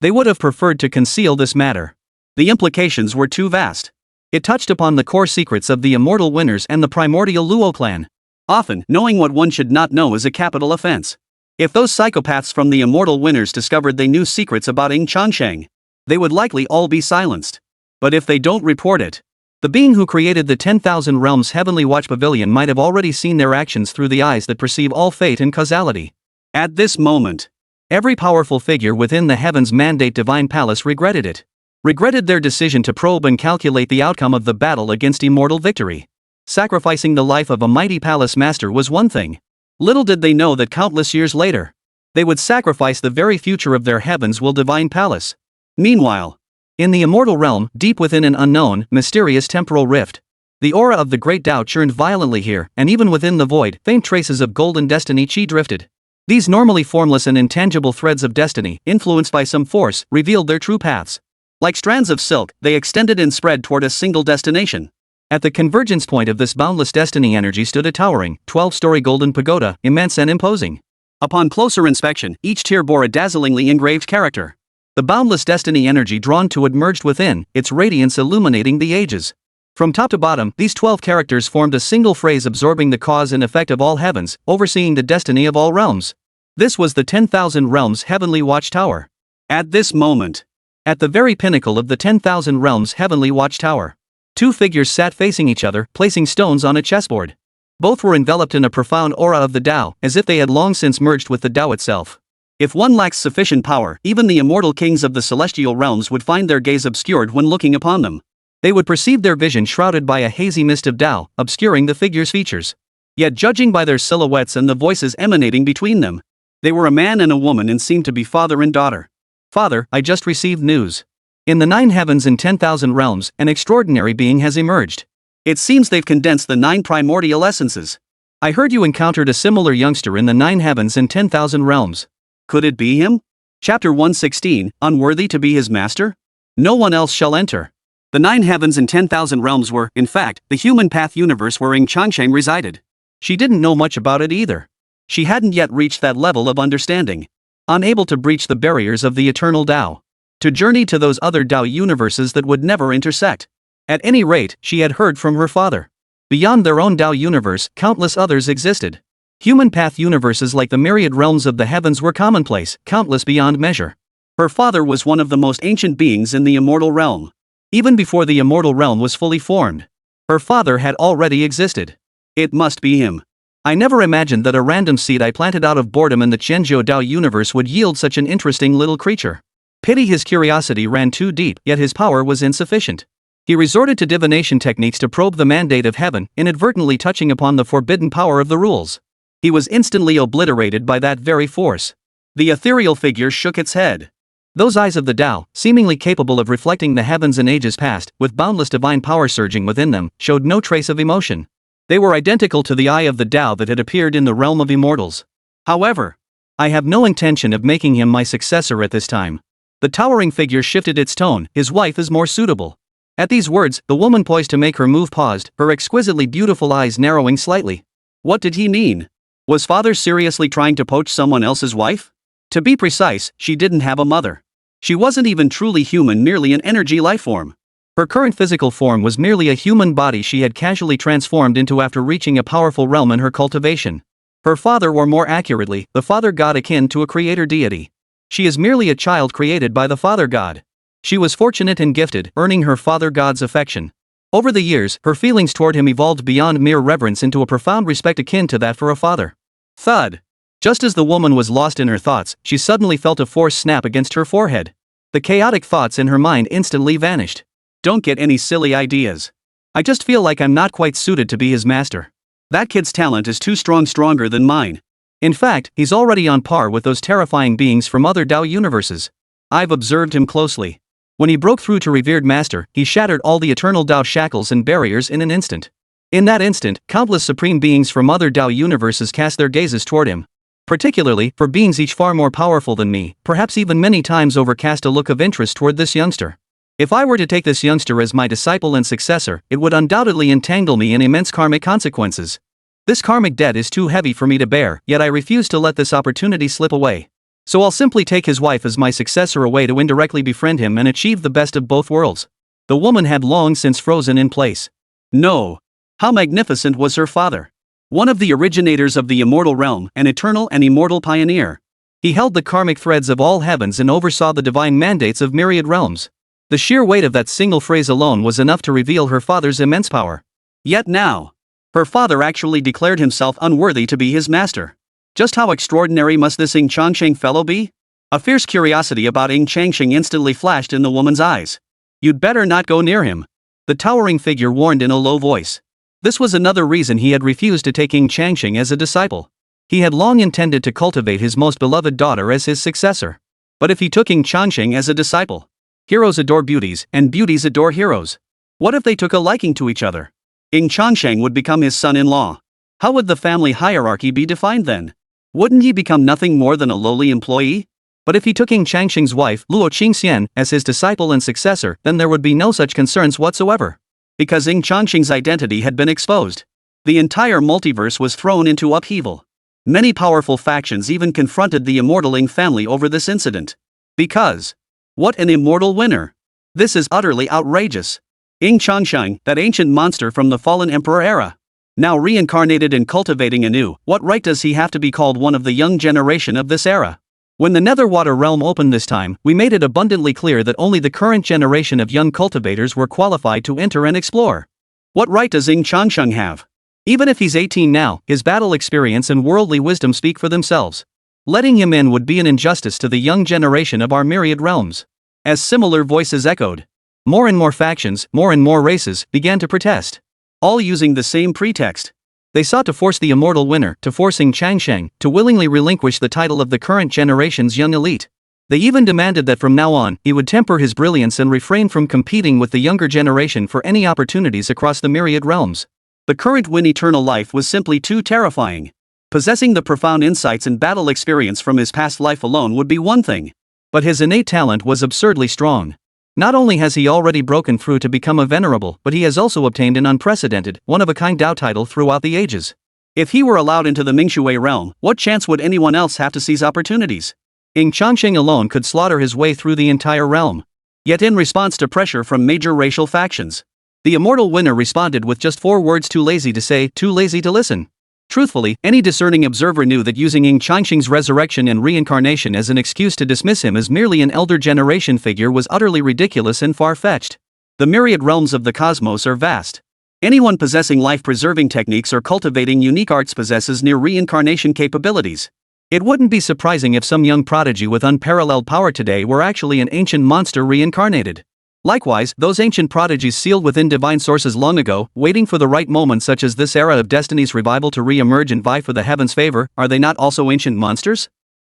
Speaker 1: they would have preferred to conceal this matter. The implications were too vast. It touched upon the core secrets of the immortal winners and the primordial Luo clan. Often, knowing what one should not know is a capital offense. If those psychopaths from the immortal winners discovered they knew secrets about Ying Changsheng, they would likely all be silenced. But if they don't report it, the being who created the 10,000 Realms Heavenly Watch Pavilion might have already seen their actions through the eyes that perceive all fate and causality. At this moment, every powerful figure within the Heaven's Mandate Divine Palace regretted it. Regretted their decision to probe and calculate the outcome of the battle against immortal victory. Sacrificing the life of a mighty palace master was one thing. Little did they know that countless years later, they would sacrifice the very future of their Heaven's Will Divine Palace. Meanwhile, in the immortal realm, deep within an unknown, mysterious temporal rift, the aura of the great Tao churned violently here, and even within the void, faint traces of golden destiny chi drifted. These normally formless and intangible threads of destiny, influenced by some force, revealed their true paths. Like strands of silk, they extended and spread toward a single destination. At the convergence point of this boundless destiny energy stood a towering, 12-story golden pagoda, immense and imposing. Upon closer inspection, each tier bore a dazzlingly engraved character. The boundless destiny energy drawn to it merged within, its radiance illuminating the ages. From top to bottom, these 12 characters formed a single phrase absorbing the cause and effect of all heavens, overseeing the destiny of all realms. This was the 10,000 Realms Heavenly Watchtower. At this moment, at the very pinnacle of the 10,000 Realms Heavenly Watchtower, 2 figures sat facing each other, placing stones on a chessboard. Both were enveloped in a profound aura of the Tao, as if they had long since merged with the Tao itself. If one lacks sufficient power, even the immortal kings of the celestial realms would find their gaze obscured when looking upon them. They would perceive their vision shrouded by a hazy mist of Tao, obscuring the figures' features. Yet judging by their silhouettes and the voices emanating between them, they were a man and a woman and seemed to be father and daughter. Father, I just received news. In the 9 heavens and 10,000 realms, an extraordinary being has emerged. It seems they've condensed the 9 primordial essences. I heard you encountered a similar youngster in the 9 heavens and 10,000 realms. Could it be him? Chapter 116, Unworthy to be his master? No one else shall enter. The 9 heavens and 10,000 realms were, in fact, the human path universe where Ying Changsheng resided. She didn't know much about it either. She hadn't yet reached that level of understanding. Unable to breach the barriers of the eternal Tao. To journey to those other Tao universes that would never intersect. At any rate, she had heard from her father. Beyond their own Tao universe, countless others existed. Human path universes like the myriad realms of the heavens were commonplace, countless beyond measure. Her father was one of the most ancient beings in the immortal realm. Even before the immortal realm was fully formed, her father had already existed. It must be him.
Speaker 2: I never imagined that a random seed I planted out of boredom in the Zhenjiu Dao universe would yield such an interesting little creature. Pity his curiosity ran too deep, yet his power was insufficient. He resorted to divination techniques to probe the mandate of heaven, inadvertently touching upon the forbidden power of the rules. He was instantly obliterated by that very force. The ethereal figure shook its head. Those eyes of the Tao, seemingly capable of reflecting the heavens and ages past, with boundless divine power surging within them, showed no trace of emotion. They were identical to the eye of the Tao that had appeared in the realm of immortals. However, I have no intention of making him my successor at this time. The towering figure shifted its tone. His wife is more suitable. At these words, the woman poised to make her move paused, her exquisitely beautiful eyes narrowing slightly. What did he mean? Was father seriously trying to poach someone else's wife? To be precise, she didn't have a mother. She wasn't even truly human, merely an energy lifeform. Her current physical form was merely a human body she had casually transformed into after reaching a powerful realm in her cultivation. Her father, or more accurately, the father god akin to a creator deity. She is merely a child created by the father god. She was fortunate and gifted, earning her father god's affection. Over the years, her feelings toward him evolved beyond mere reverence into a profound respect akin to that for a father. Thud. Just as the woman was lost in her thoughts, she suddenly felt a force snap against her forehead. The chaotic thoughts in her mind instantly vanished. Don't get any silly ideas. I just feel like I'm not quite suited to be his master. That kid's talent is too stronger than mine. In fact, he's already on par with those terrifying beings from other Dao universes. I've observed him closely. When he broke through to revered master, he shattered all the eternal Dao shackles and barriers in an instant. In that instant, countless supreme beings from other Dao universes cast their gazes toward him. Particularly, for beings each far more powerful than me, perhaps even many times over, cast a look of interest toward this youngster. If I were to take this youngster as my disciple and successor, it would undoubtedly entangle me in immense karmic consequences. This karmic debt is too heavy for me to bear, yet I refuse to let this opportunity slip away. So I'll simply take his wife as my successor, a way to indirectly befriend him and achieve the best of both worlds. The woman had long since frozen in place. No. How magnificent was her father! One of the originators of the immortal realm, an eternal and immortal pioneer. He held the karmic threads of all heavens and oversaw the divine mandates of myriad realms. The sheer weight of that single phrase alone was enough to reveal her father's immense power. Yet now, her father actually declared himself unworthy to be his master. Just how extraordinary must this Ying Changsheng fellow be? A fierce curiosity about Ying Changsheng instantly flashed in the woman's eyes. You'd better not go near him. The towering figure warned in a low voice. This was another reason he had refused to take Ying Changsheng as a disciple. He had long intended to cultivate his most beloved daughter as his successor. But if he took Ying Changsheng as a disciple, heroes adore beauties, and beauties adore heroes. What if they took a liking to each other? Ying Changsheng would become his son-in-law. How would the family hierarchy be defined then? Wouldn't he become nothing more than a lowly employee? But if he took Ying Changsheng's wife, Luo Qingxian, as his disciple and successor, then there would be no such concerns whatsoever. Because Ying Changsheng's identity had been exposed. The entire multiverse was thrown into upheaval. Many powerful factions even confronted the immortal Ying family over this incident. Because, what an immortal winner! This is utterly outrageous. Ying Changsheng, that ancient monster from the fallen emperor era, now reincarnated and cultivating anew, what right does he have to be called one of the young generation of this era? When the Netherwater realm opened this time, we made it abundantly clear that only the current generation of young cultivators were qualified to enter and explore. What right does Ying Changsheng have? Even if he's 18 now, his battle experience and worldly wisdom speak for themselves. Letting him in would be an injustice to the young generation of our myriad realms. As similar voices echoed, more and more factions, more and more races, began to protest. All using the same pretext. They sought to force the immortal winner, to force Ying Changsheng, to willingly relinquish the title of the current generation's young elite. They even demanded that from now on, he would temper his brilliance and refrain from competing with the younger generation for any opportunities across the myriad realms. The current win eternal life was simply too terrifying. Possessing the profound insights and battle experience from his past life alone would be one thing. But his innate talent was absurdly strong. Not only has he already broken through to become a venerable, but he has also obtained an unprecedented, one-of-a-kind Dao title throughout the ages. If he were allowed into the Mingshui realm, what chance would anyone else have to seize opportunities? Ying Changsheng alone could slaughter his way through the entire realm. Yet in response to pressure from major racial factions, the immortal winner responded with just 4 words: too lazy to say, too lazy to listen. Truthfully, any discerning observer knew that using Ying Changsheng's resurrection and reincarnation as an excuse to dismiss him as merely an elder generation figure was utterly ridiculous and far-fetched. The myriad realms of the cosmos are vast.
Speaker 1: Anyone possessing life-preserving techniques or cultivating unique arts possesses near reincarnation capabilities.
Speaker 2: It wouldn't be surprising if some young prodigy with unparalleled power today were actually an ancient monster reincarnated. Likewise, those ancient prodigies sealed within divine sources long ago, waiting for the right moment such as this era of destiny's revival to re-emerge and vie for the heaven's favor, are they not also ancient monsters?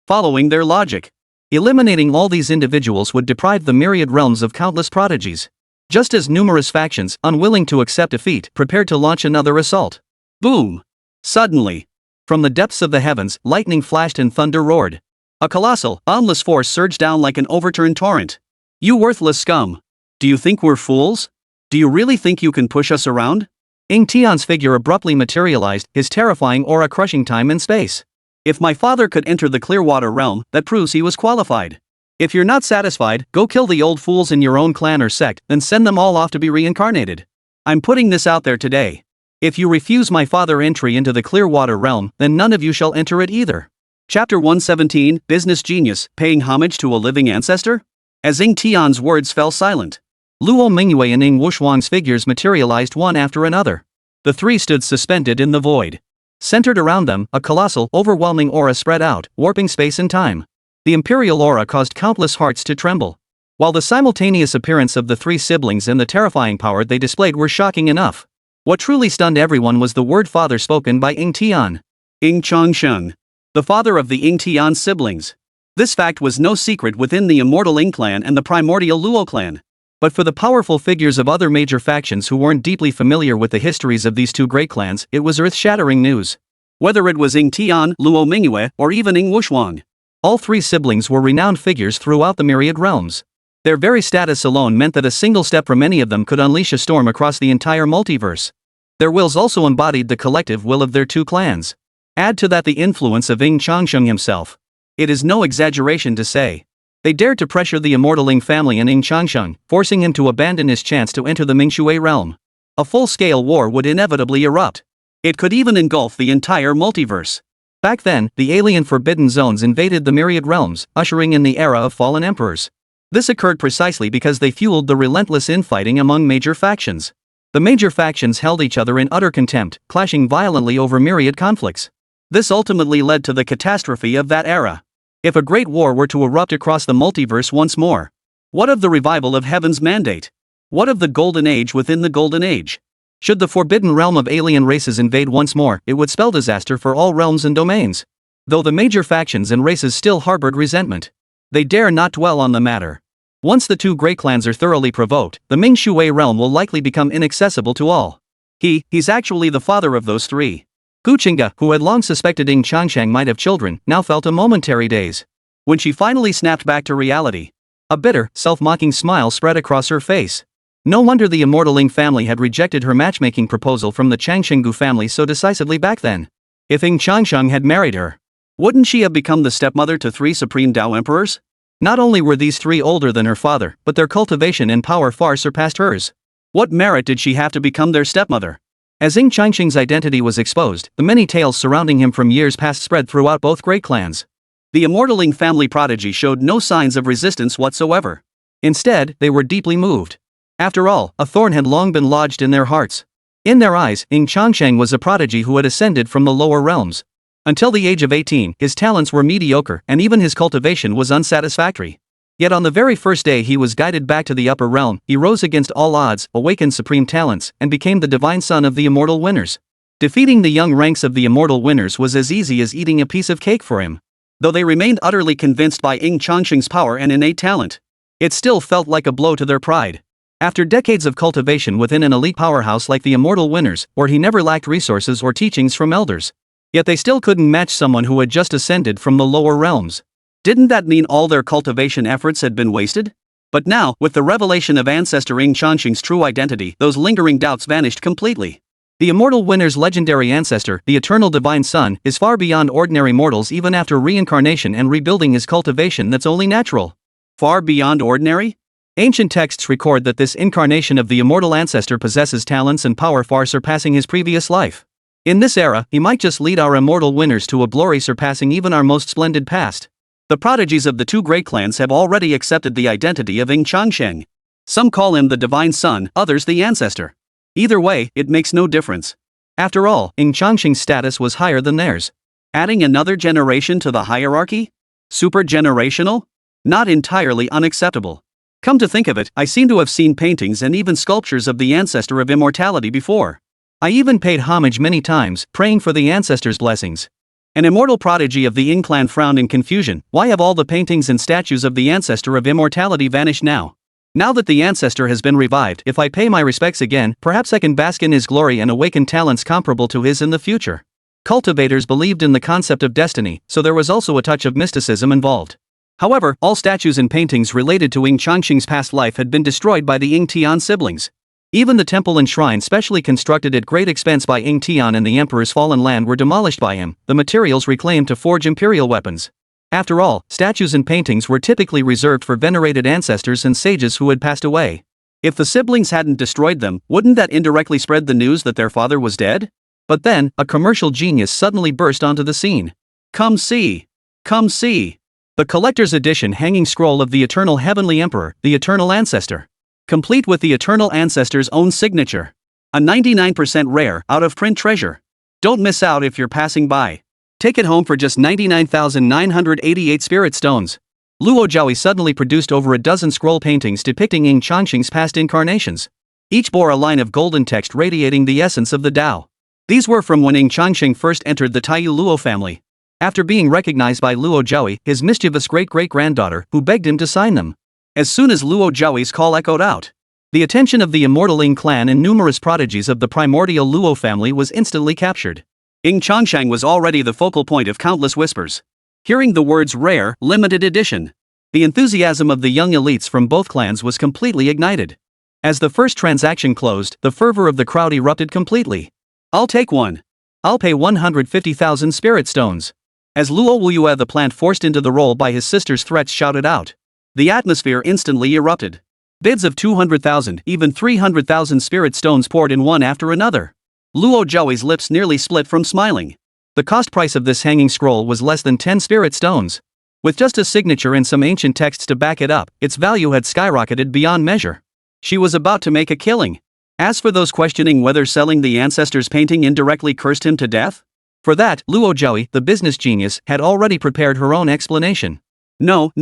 Speaker 2: Following their logic, eliminating all these individuals would deprive the myriad realms of countless prodigies. Just as numerous factions, unwilling to accept defeat, prepared to launch another assault.
Speaker 1: Boom! Suddenly, from the depths of the heavens, lightning flashed and thunder roared. A colossal, boundless force surged down like an overturned torrent. You worthless scum! Do you think we're fools? Do you really think you can push us around?
Speaker 2: Ying Tian's figure abruptly materialized, his terrifying aura crushing time and space.
Speaker 1: If my father could enter the Clearwater realm, that proves he was qualified. If you're not satisfied, go kill the old fools in your own clan or sect, then send them all off to be reincarnated. I'm putting this out there today. If you refuse my father entry into the Clearwater realm, then none of you shall enter it either. Chapter 117, Business Genius, Paying Homage to a Living Ancestor? As Ying Tian's words fell silent, Luo Qingxian and Ying Wuxuang's figures materialized one after another. The three stood suspended in the void. Centered around them, a colossal, overwhelming aura spread out, warping space and time. The imperial aura caused countless hearts to tremble. While the simultaneous appearance of the three siblings and the terrifying power they displayed were shocking enough, what truly stunned everyone was the word father spoken by Ying Tian. Ying Changsheng, the father of the Ying Tian siblings. This fact was no secret within the immortal Ying Clan and the primordial Luo Clan.
Speaker 2: But for the powerful figures of other major factions who weren't deeply familiar with the histories of these two great clans, it was earth-shattering news.
Speaker 1: Whether it was Ying Tian, Luo Qingxian, or even Ying Wuxuang,
Speaker 2: all three siblings were renowned figures throughout the myriad realms. Their very status alone meant that a single step from any of them could unleash a storm across the entire multiverse. Their wills also embodied the collective will of their two clans. Add to that the influence of Ying Changsheng himself. It is no exaggeration to say, they dared to pressure the immortal Ying family and Ying Changsheng, forcing him to abandon his chance to enter the Mingshui realm. A full-scale war would inevitably erupt. It could even engulf the entire multiverse. Back then, the alien forbidden zones invaded the myriad realms, ushering in the era of fallen emperors. This occurred precisely because they fueled the relentless infighting among major factions. The major factions held each other in utter contempt, clashing violently over myriad conflicts. This ultimately led to the catastrophe of that era. If a great war were to erupt across the multiverse once more, what of the revival of Heaven's mandate? What of the Golden Age within the Golden Age? Should the forbidden realm of alien races invade once more, it would spell disaster for all realms and domains. Though the major factions and races still harbored resentment, they dare not dwell on the matter. Once the two great clans are thoroughly provoked, the Mingshui realm will likely become inaccessible to all. He's actually the father of those three. Guqingga, who had long suspected Ying Changsheng might have children, now felt a momentary daze. When she finally snapped back to reality, a bitter, self-mocking smile spread across her face. No wonder the immortal Ying family had rejected her matchmaking proposal from the Changshenggu family so decisively back then. If Ying Changsheng had married her, wouldn't she have become the stepmother to three supreme Dao emperors? Not only were these three older than her father, but their cultivation and power far surpassed hers. What merit did she have to become their stepmother? As Ying Changsheng's identity was exposed, the many tales surrounding him from years past spread throughout both great clans. The immortal Ying family prodigy showed no signs of resistance whatsoever. Instead, they were deeply moved. After all, a thorn had long been lodged in their hearts. In their eyes, Ying Changsheng was a prodigy who had ascended from the lower realms. Until the age of 18, his talents were mediocre and even his cultivation was unsatisfactory. Yet on the very first day he was guided back to the upper realm, he rose against all odds, awakened supreme talents, and became the divine son of the immortal winners. Defeating the young ranks of the immortal winners was as easy as eating a piece of cake for him. Though they remained utterly convinced by Ying Changsheng's power and innate talent, it still felt like a blow to their pride. After decades of cultivation within an elite powerhouse like the immortal winners, where he never lacked resources or teachings from elders, yet they still couldn't match someone who had just ascended from the lower realms. Didn't that mean all their cultivation efforts had been wasted? But now, with the revelation of Ancestor Ying Changsheng's true identity, those lingering doubts vanished completely. The immortal winner's legendary ancestor, the eternal divine son, is far beyond ordinary mortals even after reincarnation and rebuilding his cultivation that's only natural. Far beyond ordinary? Ancient texts record that this incarnation of the immortal ancestor possesses talents and power far surpassing his previous life. In this era, he might just lead our immortal winners to a glory surpassing even our most splendid past. The prodigies of the two great clans have already accepted the identity of Ying Changsheng. Some call him the divine son, others the ancestor.
Speaker 1: Either way, it makes no difference.
Speaker 2: After all, Ying Changsheng's status was higher than theirs.
Speaker 1: Adding another generation to the hierarchy? Super generational? Not entirely unacceptable. Come to think of it, I seem to have seen paintings and even sculptures of the Ancestor of Immortality before.
Speaker 2: I even paid homage many times, praying for the Ancestor's blessings.
Speaker 1: An immortal prodigy of the Ying Clan frowned in confusion. Why have all the paintings and statues of the Ancestor of Immortality vanished now? Now that the Ancestor has been revived, if I pay my respects again, perhaps I can bask in his glory and awaken talents comparable to his in the future. Cultivators believed in the concept of destiny, so there was also a touch of mysticism involved. However, all statues and paintings related to Ying Changsheng's past life had been destroyed by the Ying Tian siblings. Even the temple and shrine specially constructed at great expense by Ying Tian in the Emperor's fallen land were demolished by him, the materials reclaimed to forge imperial weapons. After all, statues and paintings were typically reserved for venerated ancestors and sages who had passed away. If the siblings hadn't destroyed them, wouldn't that indirectly spread the news that their father was dead? But then, a commercial genius suddenly burst onto the scene. Come see! Come see! The collector's edition hanging scroll of the Eternal Heavenly Emperor, the Eternal Ancestor. Complete with the Eternal Ancestor's own signature. A 99% rare, out-of-print treasure. Don't miss out if you're passing by. Take it home for just 99,988 spirit stones. Luo Jiaoyi suddenly produced over a dozen scroll paintings depicting Ying Changsheng's past incarnations. Each bore a line of golden text radiating the essence of the Tao. These were from when Ying Changsheng first entered the Taiyu Luo family. After being recognized by Luo Jiaoyi, his mischievous great-great-granddaughter, who begged him to sign them. As soon as Luo Jiaoyi's call echoed out, the attention of the immortal Ying Clan and numerous prodigies of the primordial Luo family was instantly captured. Ying Changsheng was already the focal point of countless whispers. Hearing the words rare, limited edition, the enthusiasm of the young elites from both clans was completely ignited. As the first transaction closed, the fervor of the crowd erupted completely. I'll take one. I'll pay 150,000 spirit stones. As Luo Wuyue, the plant forced into the role by his sister's threats, shouted out, the atmosphere instantly erupted. Bids of 200,000, even 300,000 spirit stones poured in one after another. Luo Jiaoyi's lips nearly split from smiling. The cost price of this hanging scroll was less than 10 spirit stones. With just a signature and some ancient texts to back it up, its value had skyrocketed beyond measure. She was about to make a killing. As for those questioning whether selling the Ancestor's painting indirectly cursed him to death, for that, Luo Jiaoyi, the business genius, had already prepared her own explanation. No.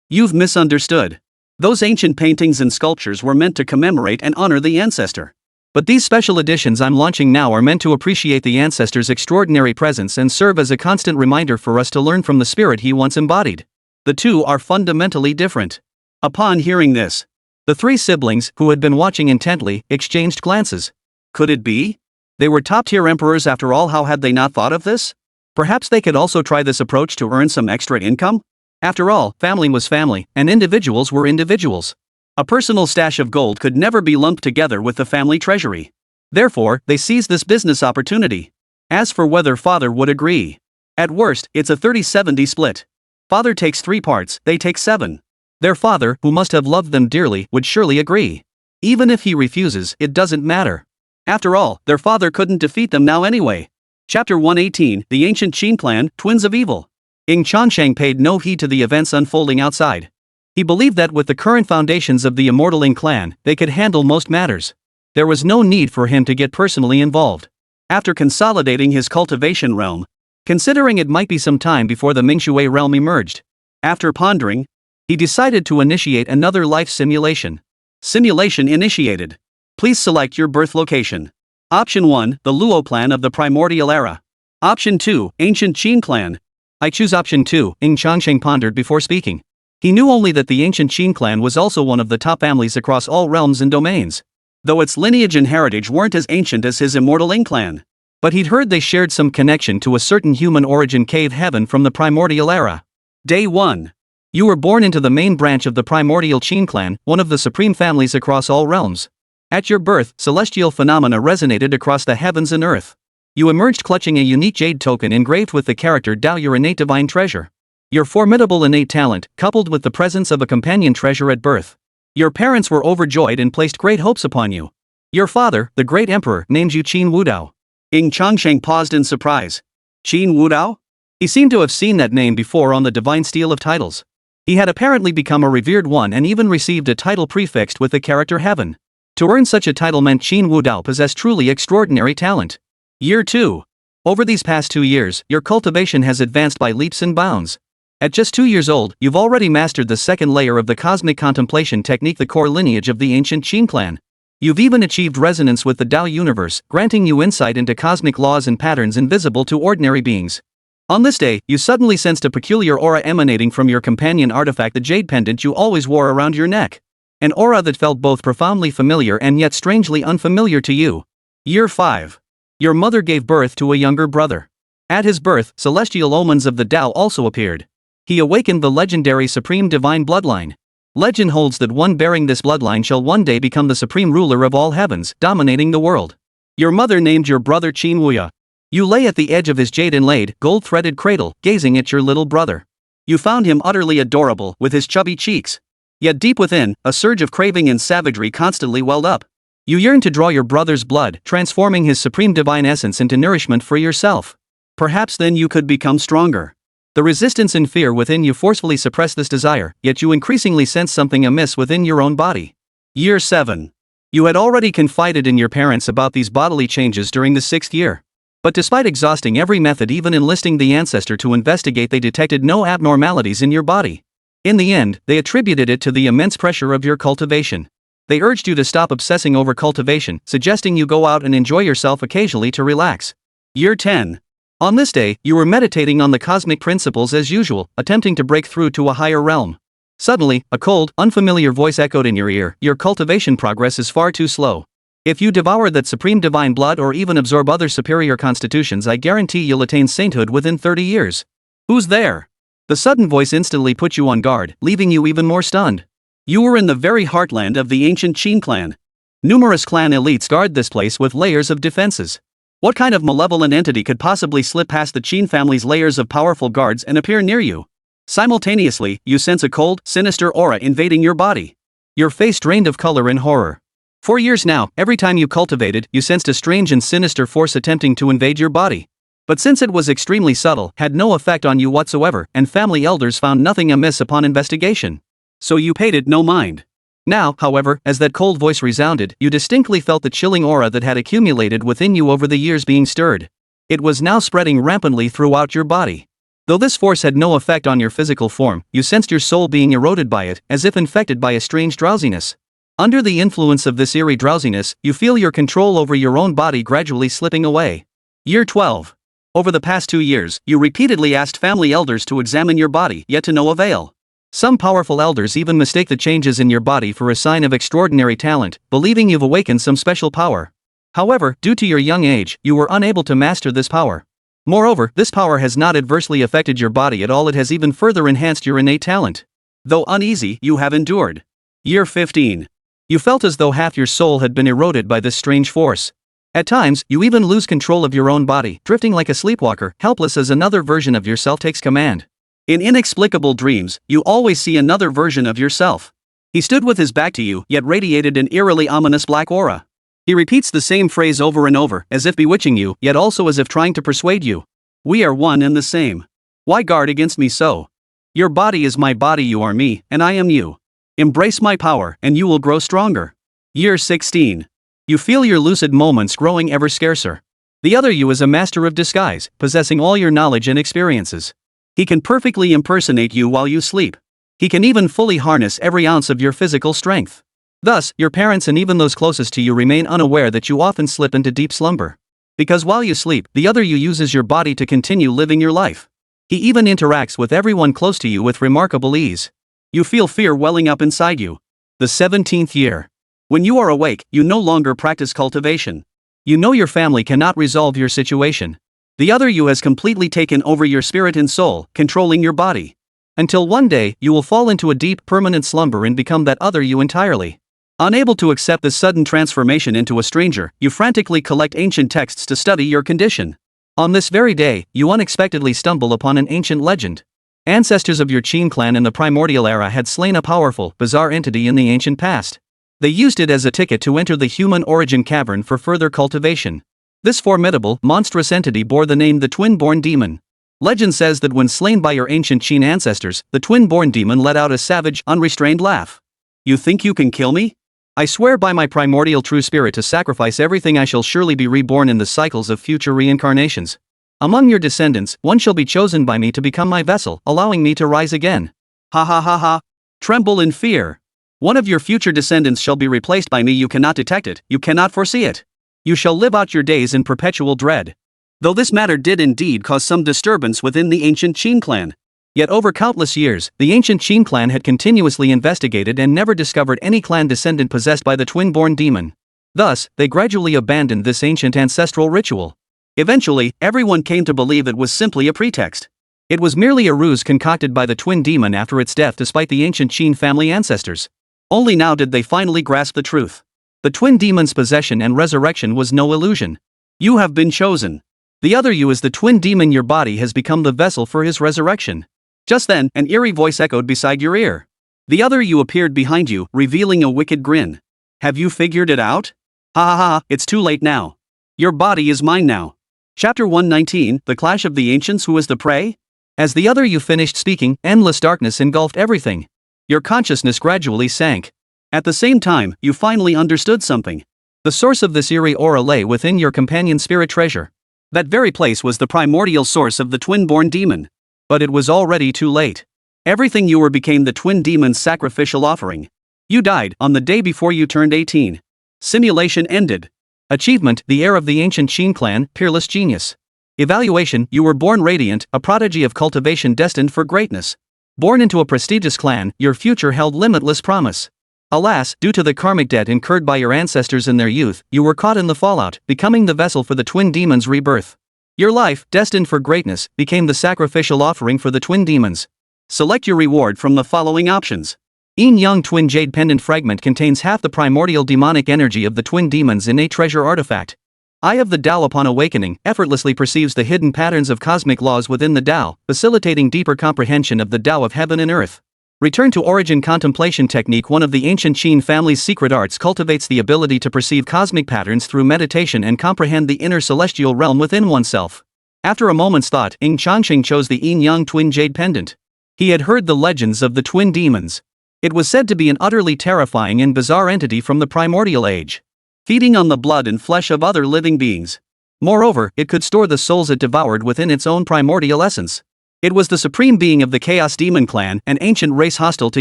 Speaker 1: You've misunderstood. Those ancient paintings and sculptures were meant to commemorate and honor the Ancestor. But these special editions I'm launching now are meant to appreciate the Ancestor's extraordinary presence and serve as a constant reminder for us to learn from the spirit he once embodied. The two are fundamentally different. Upon hearing this, the three siblings, who had been watching intently, exchanged glances. Could it be? They were top-tier emperors after all. How had they not thought of this? Perhaps they could also try this approach to earn some extra income? After all, family was family, and individuals were individuals. A personal stash of gold could never be lumped together with the family treasury. Therefore, they seized this business opportunity. As for whether father would agree, at worst, it's a 30-70 split. Father takes 3 parts, they take 7. Their father, who must have loved them dearly, would surely agree. Even if he refuses, it doesn't matter. After all, their father couldn't defeat them now anyway. Chapter 118, The Ancient Ying Clan, Twins of Evil. Ying Changsheng paid no heed to the events unfolding outside. He believed that with the current foundations of the immortal Ying Clan, they could handle most matters. There was no need for him to get personally involved. After consolidating his cultivation realm, considering it might be some time before the Mingshui realm emerged, after pondering, he decided to initiate another life simulation. Simulation initiated. Please select your birth location. Option 1, the Luo clan of the Primordial Era. Option 2, Ancient Ying Clan. I choose option 2, Ying Changsheng pondered before speaking. He knew only that the Ancient Ying Clan was also one of the top families across all realms and domains, though its lineage and heritage weren't as ancient as his immortal Ying Clan. But he'd heard they shared some connection to a certain human origin cave heaven from the Primordial Era. Day 1. You were born into the main branch of the Primordial Ying Clan, one of the supreme families across all realms. At your birth, celestial phenomena resonated across the heavens and earth. You emerged clutching a unique jade token engraved with the character Dao, your innate divine treasure. Your formidable innate talent, coupled with the presence of a companion treasure at birth. Your parents were overjoyed and placed great hopes upon you. Your father, the great emperor, named you Qin Wudao. Ying Changsheng paused in surprise. Qin Wudao? He seemed to have seen that name before on the divine stele of titles. He had apparently become a revered one and even received a title prefixed with the character heaven.
Speaker 2: To earn such a title meant Qin Wu Dao possessed truly extraordinary talent. Year 2. Over these past 2 years, your cultivation has advanced by leaps and bounds. At just 2 years old, you've already mastered the second layer of the cosmic contemplation technique, the core lineage of the ancient Ying Clan. You've even achieved resonance with the Dao universe, granting you insight into cosmic laws and patterns invisible to ordinary beings. On this day, you suddenly sensed a peculiar aura emanating from your companion artifact, the jade pendant you always wore around your neck. An aura that felt both profoundly familiar and yet strangely unfamiliar to you. Year 5. Your mother gave birth to a younger brother. At his birth, celestial omens of the Dao also appeared. He awakened the legendary supreme divine bloodline. Legend holds that one bearing this bloodline shall one day become the supreme ruler of all heavens, dominating the world. Your mother named your brother Qin Wuya. You lay at the edge of his jade-inlaid, gold-threaded cradle, gazing at your little brother. You found him utterly adorable, with his chubby cheeks. Yet deep within, a surge of craving and savagery constantly welled up. You yearned to draw your brother's blood, transforming his supreme divine essence into nourishment for yourself. Perhaps then you could become stronger. The resistance and fear within you forcefully suppress this desire, yet you increasingly sense something amiss within your own body. Year 7. You had already confided in your parents about these bodily changes during the 6th year. But despite exhausting every method, even enlisting the Ancestor to investigate, they detected no abnormalities in your body. In the end, they attributed it to the immense pressure of your cultivation. They urged you to stop obsessing over cultivation, suggesting you go out and enjoy yourself occasionally to relax. Year 10. On this day, you were meditating on the cosmic principles as usual, attempting to break through to a higher realm. Suddenly, a cold, unfamiliar voice echoed in your ear: your cultivation progress is far too slow. If you devour that supreme divine blood or even absorb other superior constitutions, I guarantee you'll attain sainthood within 30 years. Who's there? The sudden voice instantly put you on guard, leaving you even more stunned. You were in the very heartland of the ancient Qin Clan. Numerous clan elites guard this place with layers of defenses. What kind of malevolent entity could possibly slip past the Qin family's layers of powerful guards and appear near you? Simultaneously, you sense a cold, sinister aura invading your body. Your face drained of color in horror. For years now, every time you cultivated, you sensed a strange and sinister force attempting to invade your body. But since it was extremely subtle, had no effect on you whatsoever, and family elders found nothing amiss upon investigation. So you paid it no mind. Now, however, as that cold voice resounded, you distinctly felt the chilling aura that had accumulated within you over the years being stirred. It was now spreading rampantly throughout your body. Though this force had no effect on your physical form, you sensed your soul being eroded by it, as if infected by a strange drowsiness. Under the influence of this eerie drowsiness, you feel your control over your own body gradually slipping away. Year 12. Over the past 2 years, you repeatedly asked family elders to examine your body, yet to no avail. Some powerful elders even mistake the changes in your body for a sign of extraordinary talent, believing you've awakened some special power. However, due to your young age, you were unable to master this power. Moreover, this power has not adversely affected your body at all, it has even further enhanced your innate talent. Though uneasy, you have endured. Year 15. You felt as though half your soul had been eroded by this strange force. At times, you even lose control of your own body, drifting like a sleepwalker, helpless as another version of yourself takes command. In inexplicable dreams, you always see another version of yourself. He stood with his back to you, yet radiated an eerily ominous black aura. He repeats the same phrase over and over, as if bewitching you, yet also as if trying to persuade you. We are one and the same. Why guard against me so? Your body is my body, you are me, and I am you. Embrace my power, and you will grow stronger. Year 16. You feel your lucid moments growing ever scarcer. The other you is a master of disguise, possessing all your knowledge and experiences. He can perfectly impersonate you while you sleep. He can even fully harness every ounce of your physical strength. Thus, your parents and even those closest to you remain unaware that you often slip into deep slumber. Because while you sleep, the other you uses your body to continue living your life. He even interacts with everyone close to you with remarkable ease. You feel fear welling up inside you. The 17th year. When you are awake, you no longer practice cultivation. You know your family cannot resolve your situation. The other you has completely taken over your spirit and soul, controlling your body. Until one day, you will fall into a deep, permanent slumber and become that other you entirely. Unable to accept this sudden transformation into a stranger, you frantically collect ancient texts to study your condition. On this very day, you unexpectedly stumble upon an ancient legend. Ancestors of your Qin clan in the primordial era had slain a powerful, bizarre entity in the ancient past. They used it as a ticket to enter the human origin cavern for further cultivation. This formidable, monstrous entity bore the name the twin-born demon. Legend says that when slain by your ancient Qin ancestors, the twin-born demon let out a savage, unrestrained laugh. You think you can kill me? I swear by my primordial true spirit to sacrifice everything. I shall surely be reborn in the cycles of future reincarnations. Among your descendants, one shall be chosen by me to become my vessel, allowing me to rise again.
Speaker 1: Ha ha ha ha. Tremble in fear. One of your future descendants shall be replaced by me. You cannot detect it, you cannot foresee it. You shall live out your days in perpetual dread. Though this matter did indeed cause some disturbance within the ancient Ying Clan.
Speaker 2: Yet over countless years, the ancient Ying Clan had continuously investigated and never discovered any clan descendant possessed by the twin-born demon. Thus, they gradually abandoned this ancient ancestral ritual.
Speaker 1: Eventually, everyone came to believe it was simply a pretext.
Speaker 2: It was merely a ruse concocted by the twin demon after its death despite the ancient Qin family ancestors.
Speaker 1: Only now did they finally grasp the truth.
Speaker 2: The twin demon's possession and resurrection was no illusion.
Speaker 1: You have been chosen.
Speaker 2: The other you is the twin demon. Your body has become the vessel for his resurrection.
Speaker 1: Just then, an eerie voice echoed beside your ear. The other you appeared behind you, revealing a wicked grin. Have you figured it out? Ha ha ha, it's too late now. Your body is mine now. Chapter 119, The Clash of the Ancients. Who is the prey?
Speaker 2: As the other you finished speaking, endless darkness engulfed everything. Your consciousness gradually sank.
Speaker 1: At the same time, you finally understood something.
Speaker 2: The source of this eerie aura lay within your companion spirit treasure.
Speaker 1: That very place was the primordial source of the twin-born demon.
Speaker 2: But it was already too late.
Speaker 1: Everything you were became the twin demon's sacrificial offering. You died on the day before you turned 18. Simulation ended.
Speaker 2: Achievement: the heir of the ancient Ying Clan, peerless genius. Evaluation: you were born radiant, a prodigy of cultivation destined for greatness. Born into a prestigious clan, your future held limitless promise. Alas, due to the karmic debt incurred by your ancestors in their youth, you were caught in the fallout, becoming the vessel for the twin demon's rebirth. Your life, destined for greatness, became the sacrificial offering for the twin demons.
Speaker 1: Select your reward from the following options.
Speaker 2: Yin Yang Twin Jade Pendant Fragment contains half the primordial demonic energy of the twin demons' innate treasure artifact. Eye of the Tao upon awakening, effortlessly perceives the hidden patterns of cosmic laws within the Tao, facilitating deeper comprehension of the Tao of heaven and earth. Return to origin contemplation technique. One of the ancient Qin family's secret arts cultivates the ability to perceive cosmic patterns through meditation and comprehend the inner celestial realm within oneself. After a moment's thought, Ying Changsheng chose the Yin Yang Twin Jade Pendant. He had heard the legends of the twin demons. It was said to be an utterly terrifying and bizarre entity from the primordial age,
Speaker 1: feeding on the blood and flesh of other living beings.
Speaker 2: Moreover, it could store the souls it devoured within its own primordial essence. It was the supreme being of the Chaos Demon Clan, an ancient race hostile to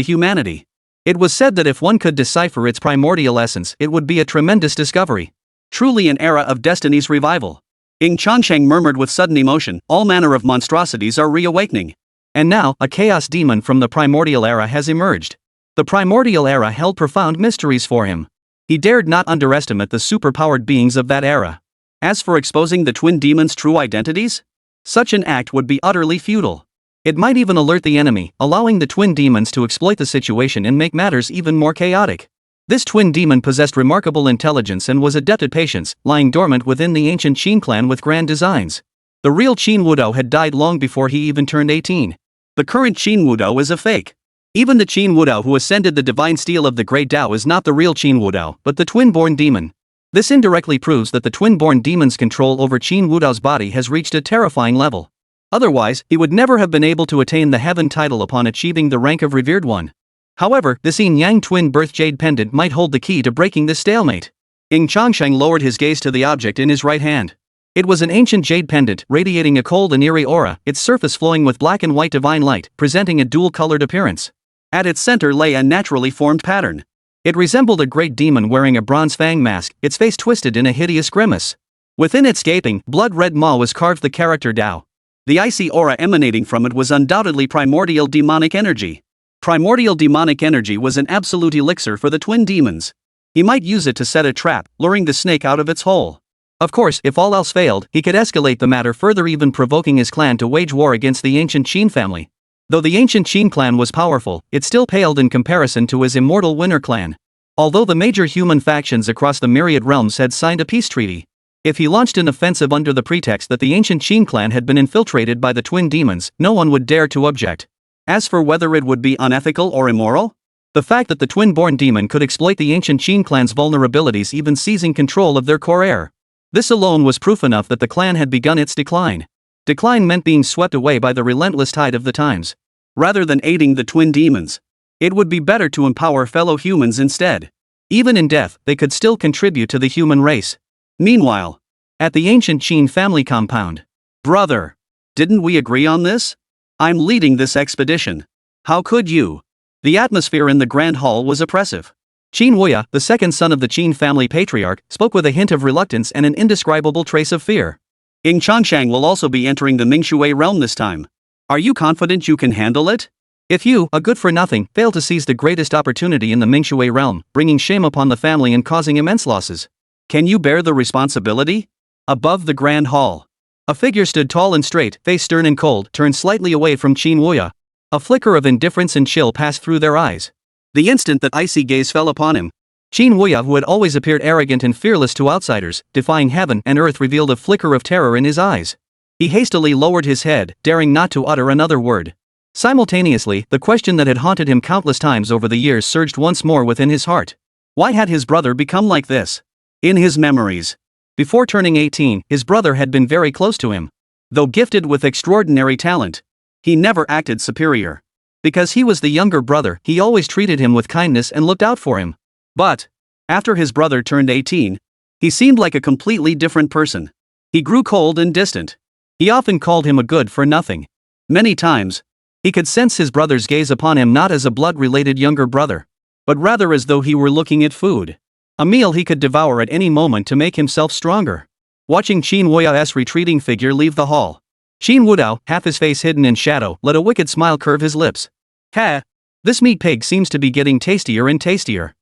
Speaker 2: humanity. It was said that if one could decipher its primordial essence, it would be a tremendous discovery.
Speaker 1: Truly an era of destiny's revival. Ying Changsheng murmured with sudden emotion, all manner of monstrosities are reawakening.
Speaker 2: And now, a chaos demon from the primordial era has emerged. The primordial era held profound mysteries for him. He dared not underestimate the superpowered beings of that era.
Speaker 1: As for exposing the twin demons' true identities, such an act would be utterly futile.
Speaker 2: It might even alert the enemy, allowing the twin demons to exploit the situation and make matters even more chaotic. This twin demon possessed remarkable intelligence and was adept at patience, lying dormant within the ancient Qin clan with grand designs. The real Qin Wudao had died long before he even turned 18.
Speaker 1: The current Qin Wudao is a fake. Even the Qin Wudao who ascended the divine steel of the great Tao is not the real Qin Wudao, but the twin-born demon. This indirectly proves that the twin-born demon's control over Qin Wudao's body has reached a terrifying level. Otherwise, he would never have been able to attain the heaven title upon achieving the rank of revered one. However, this Yin Yang Twin Birth Jade Pendant might hold the key to breaking this stalemate. Ying Changsheng lowered his gaze to the object in his right hand.
Speaker 2: It was an ancient jade pendant, radiating a cold and eerie aura, its surface flowing with black and white divine light, presenting a dual-colored appearance.
Speaker 1: At its center lay a naturally formed pattern.
Speaker 2: It resembled a great demon wearing a bronze fang mask, its face twisted in a hideous grimace. Within its gaping, blood-red maw was carved the character Tao.
Speaker 1: The icy aura emanating from it was undoubtedly primordial demonic energy. Primordial demonic energy was an absolute elixir for the twin demons. He might use it to set a trap, luring the snake out of its hole.
Speaker 2: Of course, if all else failed, he could escalate the matter further, even provoking his clan to wage war against the ancient Qin family. Though the ancient Qin clan was powerful, it still paled in comparison to his immortal Winter clan. Although the major human factions across the myriad realms had signed a peace treaty, if he launched an offensive under the pretext that the ancient Qin clan had been infiltrated by the twin demons, no one would dare to object.
Speaker 1: As for whether it would be unethical or immoral,
Speaker 2: the fact that the twin-born demon could exploit the ancient Qin clan's vulnerabilities, even seizing control of their core heir, this alone was proof enough that the clan had begun its decline. Decline meant being swept away by the relentless tide of the times.
Speaker 1: Rather than aiding the twin demons, it would be better to empower fellow humans instead.
Speaker 2: Even in death, they could still contribute to the human race.
Speaker 1: Meanwhile,
Speaker 2: At the ancient Qin family compound.
Speaker 1: brother, didn't we agree on this? I'm leading this expedition. How could you? The atmosphere in the grand hall was oppressive.
Speaker 2: Qin Wuya, the second son of the Qin family patriarch, spoke with a hint of reluctance and an indescribable trace of fear.
Speaker 1: Ying Changsheng will also be entering the Mingshui realm this time. Are you confident you can handle it?
Speaker 2: If you, a good-for-nothing, fail to seize the greatest opportunity in the Mingshui realm, bringing shame upon the family and causing immense losses.
Speaker 1: Can you bear the responsibility? Above the grand hall,
Speaker 2: A figure stood tall and straight, face stern and cold, turned slightly away from Qin Wuya. A flicker of indifference and chill passed through their eyes.
Speaker 1: the instant that icy gaze fell upon him,
Speaker 2: Qin Wuya, who had always appeared arrogant and fearless to outsiders, defying heaven and earth, revealed a flicker of terror in his eyes. He hastily lowered his head, daring not to utter another word. Simultaneously, the question that had haunted him countless times over the years surged once more within his heart.
Speaker 1: why had his brother become like this? In his memories,
Speaker 2: Before turning 18, his brother had been very close to him.
Speaker 1: though gifted with extraordinary talent, he never acted superior.
Speaker 2: Because he was the younger brother, he always treated him with kindness and looked out for him.
Speaker 1: But, after his brother turned 18, he seemed like a completely different person. He grew cold and distant.
Speaker 2: He often called him a good-for-nothing.
Speaker 1: Many times,
Speaker 2: He could sense his brother's gaze upon him not as a blood-related younger brother,
Speaker 1: but rather as though he were looking at food.
Speaker 2: a meal he could devour at any moment to make himself stronger. Watching Qin Wuya's retreating figure leave the hall, Qin Wudao, half his face hidden in shadow, let a wicked smile curve his lips.
Speaker 1: Ha!
Speaker 2: This meat pig seems to be getting tastier and tastier.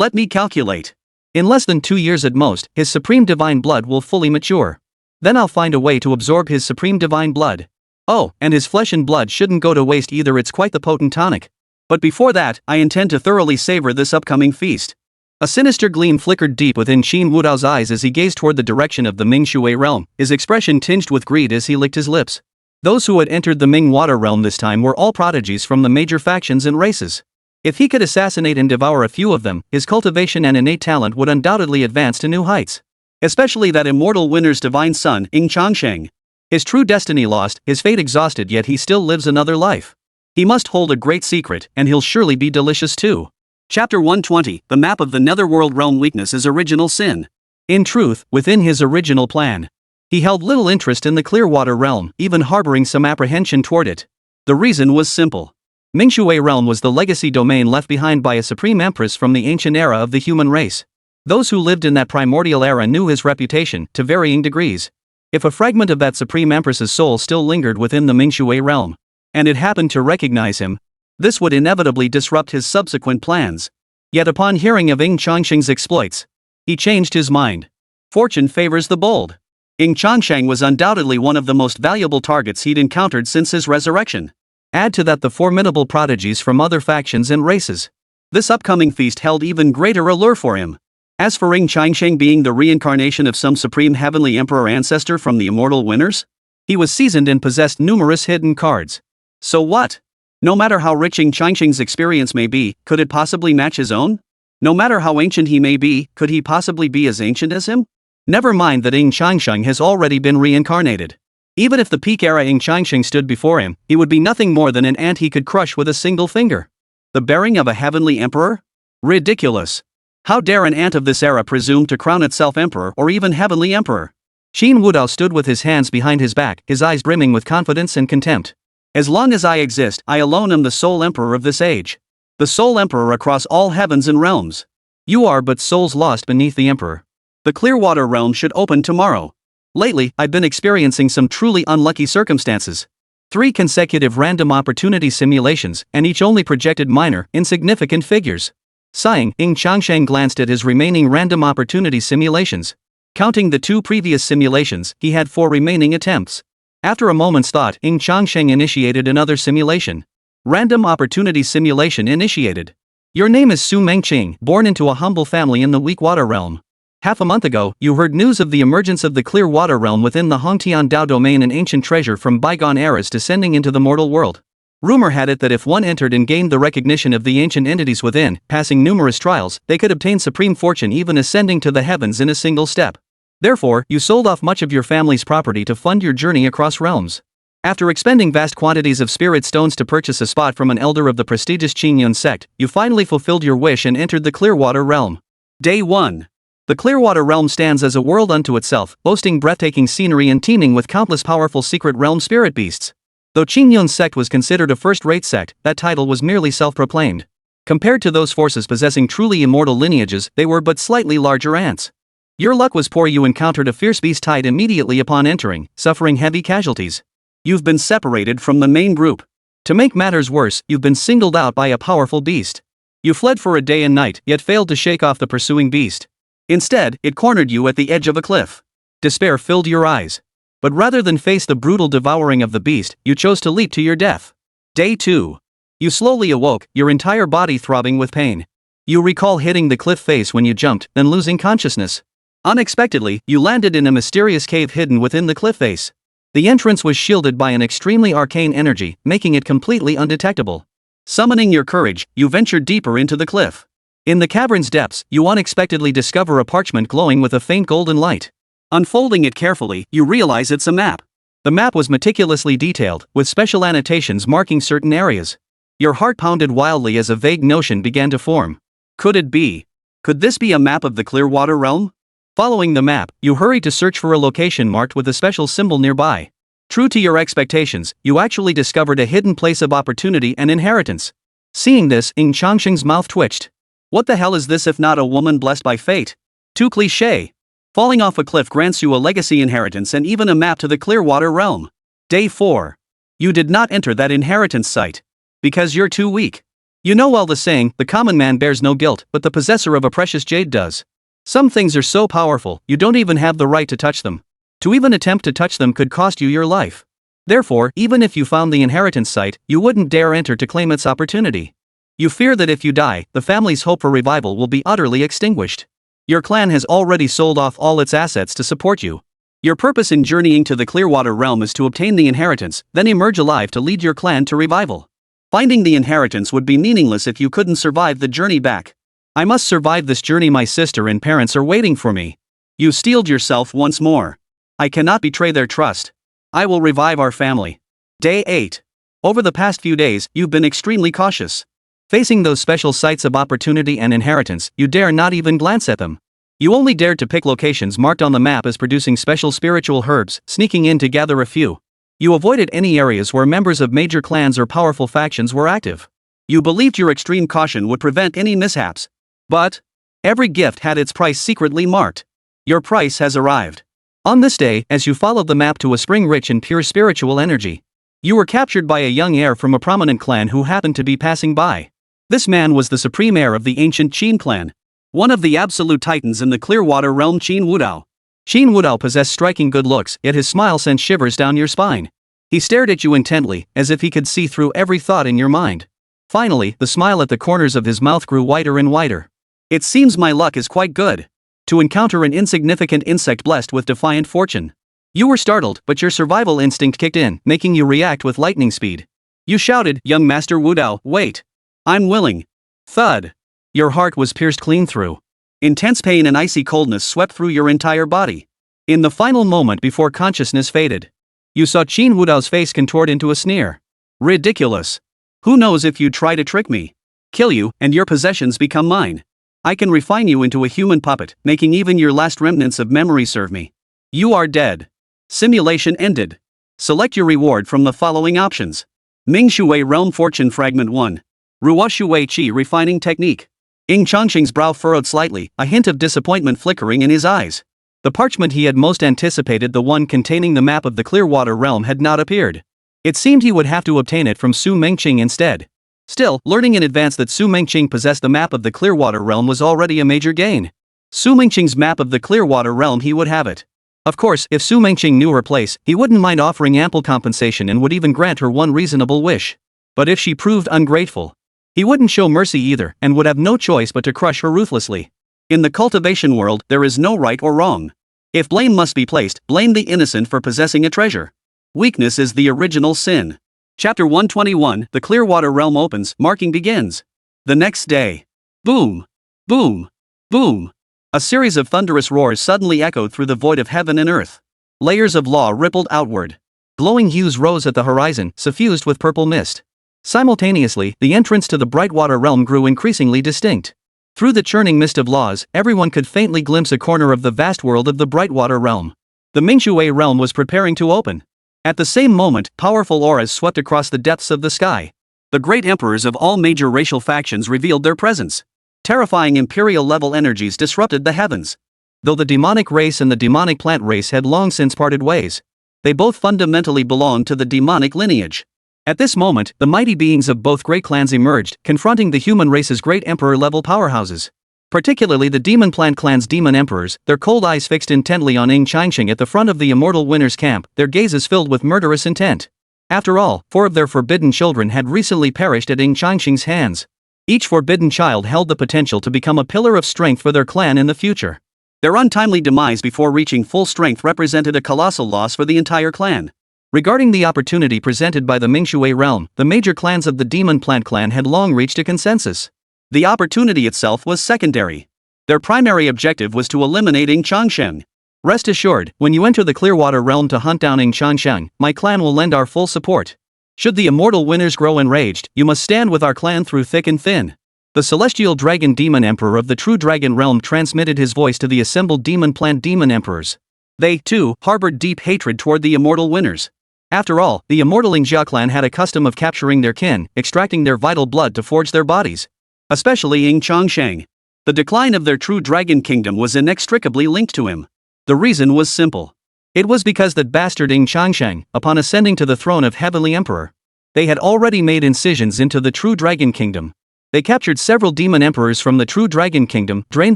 Speaker 1: Let me calculate.
Speaker 2: In less than 2 years at most, his supreme divine blood will fully mature. Then I'll find a way to absorb his supreme divine blood. Oh, and his flesh and blood shouldn't go to waste either, it's quite the potent tonic.
Speaker 1: But before that, I intend to thoroughly savor this upcoming feast.
Speaker 2: A sinister gleam flickered deep within Qin Wudao's eyes as he gazed toward the direction of the Mingshui realm, his expression tinged with greed as he licked his lips. Those who had entered the Ming Water realm this time were all prodigies from the major factions and races. If he could assassinate and devour a few of them, his cultivation and innate talent would undoubtedly advance to new heights.
Speaker 1: Especially that immortal winner's divine son, Ying Changsheng.
Speaker 2: His true destiny lost, his fate exhausted, yet he still lives another life. He must hold a great secret, and he'll surely be delicious too.
Speaker 1: Chapter 120, The Map of the Netherworld Realm. Weakness is original sin.
Speaker 2: In truth, within his original plan, he held little interest in the Clearwater realm, even harboring some apprehension toward it.
Speaker 1: The reason was simple.
Speaker 2: Mingshui realm was the legacy domain left behind by a supreme empress from the ancient era of the human race. Those who lived in that primordial era knew his reputation, to varying degrees. If a fragment of that supreme empress's soul still lingered within the Mingshui realm, and it happened to recognize him, this would inevitably disrupt his subsequent plans. Yet upon hearing of Ying Changsheng's exploits, he changed his mind. Fortune favors the bold.
Speaker 1: Ying Changsheng was undoubtedly one of the most valuable targets he'd encountered since his resurrection.
Speaker 2: Add to that the formidable prodigies from other factions and races.
Speaker 1: This upcoming feast held even greater allure for him. As for Ying Changsheng being the reincarnation of some supreme heavenly emperor ancestor from the immortal winners,
Speaker 2: he was seasoned and possessed numerous hidden cards.
Speaker 1: So what? No matter how rich Ying Changsheng's experience may be, could it possibly match his own? No matter how ancient he may be, could he possibly be as ancient as him? Never mind that Ying Changsheng has already been reincarnated. Even if the peak era Ying Changsheng stood before him, he would be nothing more than an ant he could crush with a single finger. The bearing of a heavenly emperor? Ridiculous. How dare an ant of this era presume to crown itself emperor or even heavenly emperor?
Speaker 2: Qin Wudao stood with his hands behind his back, his eyes brimming with confidence and contempt.
Speaker 1: As long as I exist, I alone am the sole emperor of this age. The sole emperor across all heavens and realms.
Speaker 2: You are but souls lost beneath the emperor.
Speaker 1: The Clearwater realm should open tomorrow. Lately, I've been experiencing some truly unlucky circumstances. 3 consecutive random opportunity simulations, and each only projected minor, insignificant figures. Sighing, Ying Changsheng glanced at his remaining random opportunity simulations. Counting the 2 previous simulations, he had 4 remaining attempts. After a moment's thought, Ying Changsheng initiated another simulation. Random opportunity simulation initiated. Your name is Su Mengqing, born into a humble family in the Weak Water realm. Half a month ago, you heard news of the emergence of the Clear Water realm within the Hongtian Dao domain, an ancient treasure from bygone eras descending into the mortal world. Rumor had it that if one entered and gained the recognition of the ancient entities within, passing numerous trials, they could obtain supreme fortune, even ascending to the heavens in a single step. Therefore, you sold off much of your family's property to fund your journey across realms. After expending vast quantities of spirit stones to purchase a spot from an elder of the prestigious Qingyun sect, you finally fulfilled your wish and entered the Clearwater realm. Day 1.
Speaker 2: The Clearwater Realm stands as a world unto itself, boasting breathtaking scenery and teeming with countless powerful secret realm spirit beasts. Though Qingyun's sect was considered a first-rate sect, that title was merely self-proclaimed. Compared to those forces possessing truly immortal lineages, they were but slightly larger ants. Your luck was poor. You encountered a fierce beast tide immediately upon entering, suffering heavy casualties.
Speaker 1: You've been separated from the main group.
Speaker 2: To make matters worse, you've been singled out by a powerful beast. You fled for a day and night, yet failed to shake off the pursuing beast. Instead, it cornered you at the edge of a cliff. Despair filled your eyes. But rather than face the brutal devouring of the beast, you chose to leap to your death.
Speaker 1: Day 2.
Speaker 2: You slowly awoke, your entire body throbbing with pain. You recall hitting the cliff face when you jumped, then losing consciousness. Unexpectedly, you landed in a mysterious cave hidden within the cliff face. The entrance was shielded by an extremely arcane energy, making it completely undetectable.
Speaker 1: Summoning your courage, you ventured deeper into the cliff.
Speaker 2: In the cavern's depths, you unexpectedly discover a parchment glowing with a faint golden light.
Speaker 1: Unfolding it carefully, you realize it's a map.
Speaker 2: The map was meticulously detailed, with special annotations marking certain areas. Your heart pounded wildly as a vague notion began to form.
Speaker 1: Could it be? Could this be a map of the Clearwater Realm?
Speaker 2: Following the map, you hurried to search for a location marked with a special symbol nearby. True to your expectations, you actually discovered a hidden place of opportunity and inheritance. Seeing this, Ying Changsheng's mouth twitched.
Speaker 1: What the hell is this if not a woman blessed by fate? Too cliché. Falling off a cliff grants you a legacy inheritance and even a map to the Clearwater Realm. Day 4. You did not enter that inheritance site. Because you're too weak.
Speaker 2: You know well the saying, the common man bears no guilt, but the possessor of a precious jade does. Some things are so powerful, you don't even have the right to touch them. To even attempt to touch them could cost you your life. Therefore, even if you found the inheritance site, you wouldn't dare enter to claim its opportunity. You fear that if you die, the family's hope for revival will be utterly extinguished. Your clan has already sold off all its assets to support you.
Speaker 1: Your purpose in journeying to the Clearwater Realm is to obtain the inheritance, then emerge alive to lead your clan to revival. Finding the inheritance would be meaningless if you couldn't survive the journey back.
Speaker 2: I must survive this journey. My sister and parents are waiting for me.
Speaker 1: You steeled yourself once more. I cannot betray their trust. I will revive our family. Day 8.
Speaker 2: Over the past few days, you've been extremely cautious. Facing those special sites of opportunity and inheritance, you dare not even glance at them. You only dared to pick locations marked on the map as producing special spiritual herbs, sneaking in to gather a few. You avoided any areas where members of major clans or powerful factions were active.
Speaker 1: You believed your extreme caution would prevent any mishaps. But every gift had its price secretly marked. Your price has arrived.
Speaker 2: On this day, as you followed the map to a spring rich in pure spiritual energy, you were captured by a young heir from a prominent clan who happened to be passing by.
Speaker 1: This man was the supreme heir of the ancient Qin clan. One of the absolute titans in the Clearwater Realm. Qin Wudao.
Speaker 2: Qin Wudao possessed striking good looks, yet his smile sent shivers down your spine. He stared at you intently, as if he could see through every thought in your mind. Finally, the smile at the corners of his mouth grew wider and wider.
Speaker 1: It seems my luck is quite good. To encounter an insignificant insect blessed with defiant fortune.
Speaker 2: You were startled, but your survival instinct kicked in, making you react with lightning speed.
Speaker 1: You shouted, "Young Master Wudao, wait. I'm willing." Thud.
Speaker 2: Your heart was pierced clean through.
Speaker 1: Intense pain and icy coldness swept through your entire body.
Speaker 2: In the final moment before consciousness faded, you saw Qin Wudao's face contort into a sneer.
Speaker 1: Ridiculous. Who knows if you'd try to trick me? Kill you, and your possessions become mine. I can refine you into a human puppet, making even your last remnants of memory serve me. You are dead. Simulation ended. Select your reward from the following options. Ming Shui Realm Fortune Fragment 1. Ruo Shui Qi Refining Technique. Ying Changsheng's brow furrowed slightly, a hint of disappointment flickering in his eyes.
Speaker 2: The parchment he had most anticipated, the one containing the map of the Clearwater Realm, had not appeared. It seemed he would have to obtain it from Su Mengqing instead. Still, learning in advance that Su Mengqing possessed the map of the Clearwater Realm was already a major gain. Su Mengqing's map of the Clearwater Realm, he would have it. Of course, if Su Mengqing knew her place, he wouldn't mind offering ample compensation and would even grant her one reasonable wish. But if she proved ungrateful, he wouldn't show mercy either, and would have no choice but to crush her ruthlessly. In the cultivation world, there is no right or wrong. If blame must be placed, blame the innocent for possessing a treasure. Weakness is the original sin. Chapter 121, The Clearwater Realm opens, marking begins. The next day. Boom! Boom! Boom! A series of thunderous roars suddenly echoed through the void of heaven and earth. Layers of law rippled outward. Glowing hues rose at the horizon, suffused with purple mist. Simultaneously, the entrance to the Brightwater Realm grew increasingly distinct. Through the churning mist of laws, everyone could faintly glimpse a corner of the vast world of the Brightwater realm. The Mingshui realm was preparing to open. At the same moment, powerful auras swept across the depths of the sky. The great emperors of all major racial factions revealed their presence. Terrifying imperial-level energies disrupted the heavens. Though the demonic race and the demonic plant race had long since parted ways, they both fundamentally belonged to the demonic lineage. At this moment, the mighty beings of both great clans emerged, confronting the human race's great emperor-level powerhouses. Particularly the demon plant clan's demon emperors, their cold eyes fixed intently on Ying Changsheng at the front of the immortal winner's camp, their gazes filled with murderous intent. After all, 4 of their forbidden children had recently perished at Ying Changsheng's hands. Each forbidden child held the potential to become a pillar of strength for their clan in the future. Their untimely demise before reaching full strength represented a colossal loss for the entire clan. Regarding the opportunity presented by the Mingshui realm, the major clans of the demon plant clan had long reached a consensus. The opportunity itself was secondary. Their primary objective was to eliminate Ying Changsheng. Rest assured, when you enter the Clearwater realm to hunt down Ying Changsheng, my clan will lend our full support. Should the immortal winners grow enraged, you must stand with our clan through thick and thin. The celestial dragon demon emperor of the true dragon realm transmitted his voice to the assembled demon plant demon emperors. They, too, harbored deep hatred toward the immortal winners. After all, the immortal Ying clan had a custom of capturing their kin, extracting their vital blood to forge their bodies. Especially Ying Changsheng. The decline of their true dragon kingdom was inextricably linked to him. The reason was simple. It was because that bastard Ying Changsheng, upon ascending to the throne of Heavenly Emperor, they had already made incisions into the true dragon kingdom. They captured several demon emperors from the true dragon kingdom, drained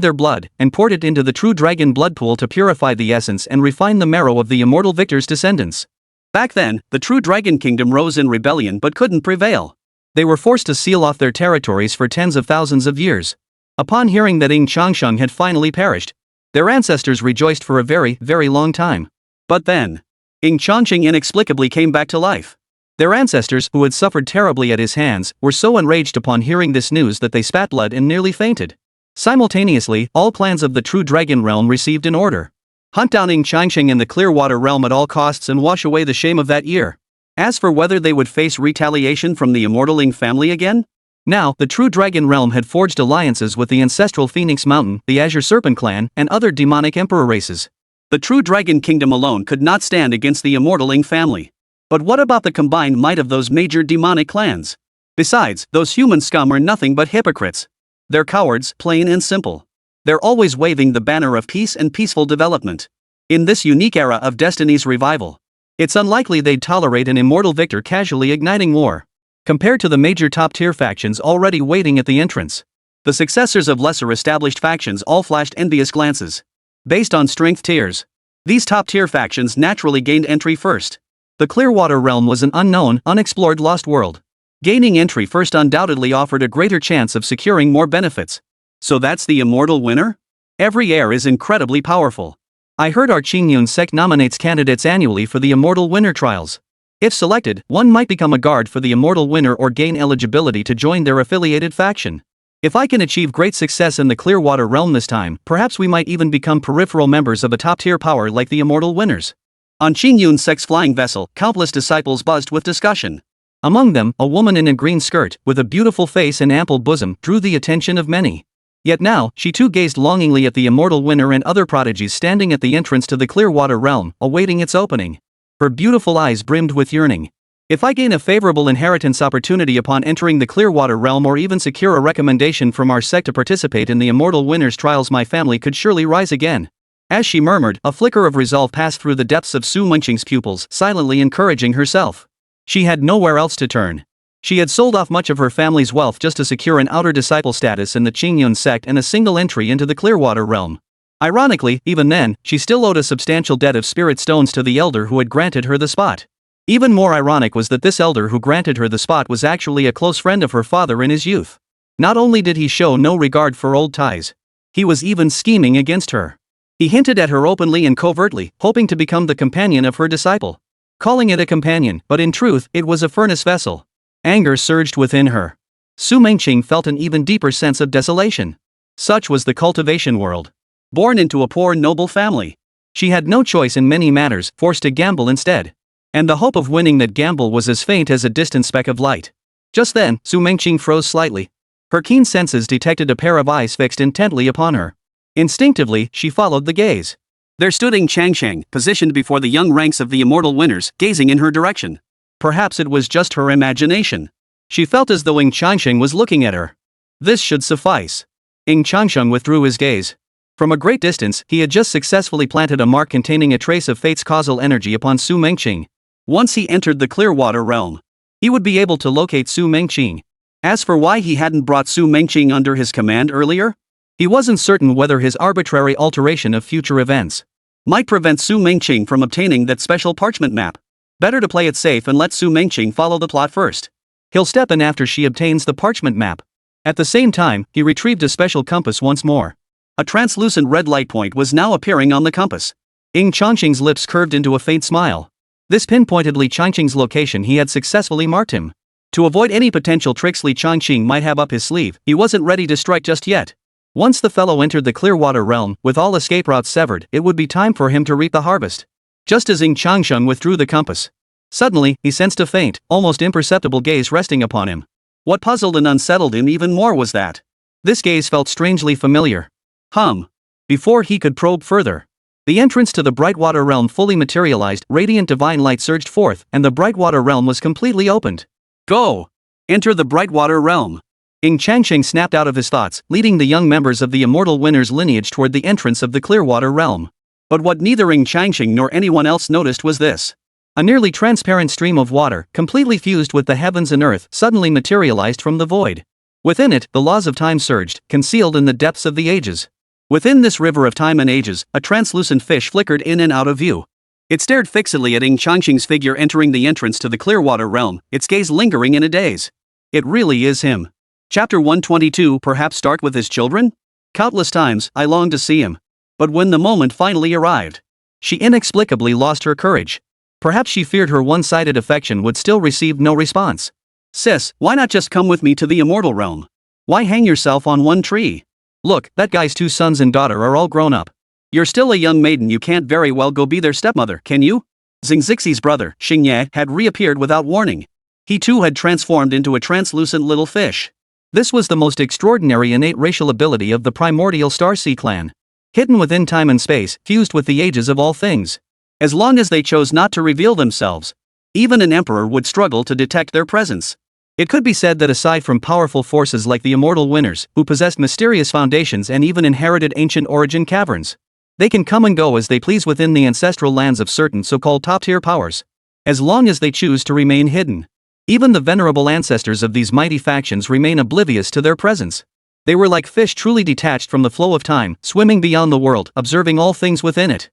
Speaker 2: their blood, and poured it into the true dragon blood pool to purify the essence and refine the marrow of the immortal victor's descendants. Back then, the true dragon kingdom rose in rebellion but couldn't prevail. They were forced to seal off their territories for tens of thousands of years. Upon hearing that Ying Changsheng had finally perished, their ancestors rejoiced for a very, very long time. But then, Ying Changsheng inexplicably came back to life. Their ancestors, who had suffered terribly at his hands, were so enraged upon hearing this news that they spat blood and nearly fainted. Simultaneously, all clans of the true dragon realm received an order. Hunt down Ying Changsheng in the Clearwater realm at all costs and wash away the shame of that year. As for whether they would face retaliation from the immortal Ying family again? Now, the true dragon realm had forged alliances with the ancestral Phoenix Mountain, the Azure Serpent clan, and other demonic emperor races. The true dragon kingdom alone could not stand against the immortal Ying family. But what about the combined might of those major demonic clans? Besides, those human scum are nothing but hypocrites. They're cowards, plain and simple. They're always waving the banner of peace and peaceful development. In this unique era of destiny's revival, it's unlikely they'd tolerate an immortal victor casually igniting war. Compared to the major top-tier factions already waiting at the entrance, the successors of lesser established factions all flashed envious glances. Based on strength tiers, these top-tier factions naturally gained entry first. The Clearwater realm was an unknown, unexplored lost world. Gaining entry first undoubtedly offered a greater chance of securing more benefits. So that's the immortal winner? Every heir is incredibly powerful. I heard our Qingyun sect nominates candidates annually for the Immortal Winner trials. If selected, one might become a guard for the Immortal Winner or gain eligibility to join their affiliated faction. If I can achieve great success in the Clearwater realm this time, perhaps we might even become peripheral members of a top-tier power like the Immortal Winners. On Qingyun sect's flying vessel, countless disciples buzzed with discussion. Among them, a woman in a green skirt, with a beautiful face and ample bosom, drew the attention of many. Yet now, she too gazed longingly at the immortal winner and other prodigies standing at the entrance to the Clearwater realm, awaiting its opening. Her beautiful eyes brimmed with yearning. If I gain a favorable inheritance opportunity upon entering the Clearwater realm or even secure a recommendation from our sect to participate in the immortal winner's trials, my family could surely rise again. As she murmured, a flicker of resolve passed through the depths of Su Munqing's pupils, silently encouraging herself. She had nowhere else to turn. She had sold off much of her family's wealth just to secure an outer disciple status in the Qingyun sect and a single entry into the Clearwater realm. Ironically, even then, she still owed a substantial debt of spirit stones to the elder who had granted her the spot. Even more ironic was that this elder who granted her the spot was actually a close friend of her father in his youth. Not only did he show no regard for old ties, he was even scheming against her. He hinted at her openly and covertly, hoping to become the companion of her disciple. Calling it a companion, but in truth, it was a furnace vessel. Anger surged within her. Su Mengqing felt an even deeper sense of desolation. Such was the cultivation world. Born into a poor noble family, she had no choice in many matters, forced to gamble instead. And the hope of winning that gamble was as faint as a distant speck of light. Just then, Su Mengqing froze slightly. Her keen senses detected a pair of eyes fixed intently upon her. Instinctively, she followed the gaze.
Speaker 1: There stood Ying Changsheng, positioned before the young ranks of the immortal winners, gazing in her direction.
Speaker 2: Perhaps it was just her imagination. She felt as though Ying Changsheng was looking at her. This should suffice. Ying Changsheng withdrew his gaze. From a great distance, he had just successfully planted a mark containing a trace of fate's causal energy upon Su Mengqing.
Speaker 1: Once he entered the Clearwater realm,
Speaker 2: he would be able to locate Su Mengqing.
Speaker 1: As for why he hadn't brought Su Mengqing under his command earlier,
Speaker 2: he wasn't certain whether his arbitrary alteration of future events
Speaker 1: might prevent Su Mengqing from obtaining that special parchment map. Better to play it safe and let Su Mengqing follow the plot first.
Speaker 2: He'll step in after she obtains the parchment map. At the same time, he retrieved a special compass once more.
Speaker 1: A translucent red light point was now appearing on the compass.
Speaker 2: Ying Changsheng's lips curved into a faint smile. This pinpointed Li Changqing's location. He had successfully marked him. To avoid any potential tricks Li Changqing might have up his sleeve, he wasn't ready to strike just yet. Once the fellow entered the Clearwater realm, with all escape routes severed, it would be time for him to reap the harvest. Just as Ying Changsheng withdrew the compass, suddenly, he sensed a faint, almost imperceptible gaze resting upon him.
Speaker 1: What puzzled and unsettled him even more was that
Speaker 2: this gaze felt strangely familiar.
Speaker 1: Before he could probe further,
Speaker 2: the entrance to the Brightwater realm fully materialized, radiant divine light surged forth, and the Brightwater realm was completely opened.
Speaker 1: Go! Enter the Brightwater realm.
Speaker 2: Ying Changsheng snapped out of his thoughts, leading the young members of the immortal winner's lineage toward the entrance of the Clearwater realm.
Speaker 1: But what neither Ying Changsheng nor anyone else noticed was this.
Speaker 2: A nearly transparent stream of water, completely fused with the heavens and earth, suddenly materialized from the void. Within it, the laws of time surged, concealed in the depths of the ages.
Speaker 1: Within this river of time and ages, a translucent fish flickered in and out of view. It stared fixedly at Ying Changsheng's figure entering the entrance to the Clearwater realm, its gaze lingering in a daze. It really is him. Chapter 122. Perhaps start with his children? Countless times, I longed to see him. But when the moment finally arrived,
Speaker 2: she inexplicably lost her courage. Perhaps she feared her one-sided affection would still receive no response.
Speaker 1: Sis, why not just come with me to the immortal realm? Why hang yourself on one tree?
Speaker 2: Look, that guy's 2 sons and daughter are all grown up.
Speaker 1: You're still a young maiden, you can't very well go be their stepmother, can you? Xingxixi's brother, Xingye, had reappeared without warning. He too had transformed into a translucent little fish.
Speaker 2: This was the most extraordinary innate racial ability of the primordial Starseed clan. Hidden within time and space, fused with the ages of all things.
Speaker 1: As long as they chose not to reveal themselves, even an emperor would struggle to detect their presence.
Speaker 2: It could be said that aside from powerful forces like the immortal winners, who possessed mysterious foundations and even inherited ancient origin caverns, they can come and go as they please within the ancestral lands of certain so-called top-tier powers, as long as they choose to remain hidden. Even the venerable ancestors of these mighty factions remain oblivious to their presence. They were like fish truly detached from the flow of time, swimming beyond the world, observing all things within it.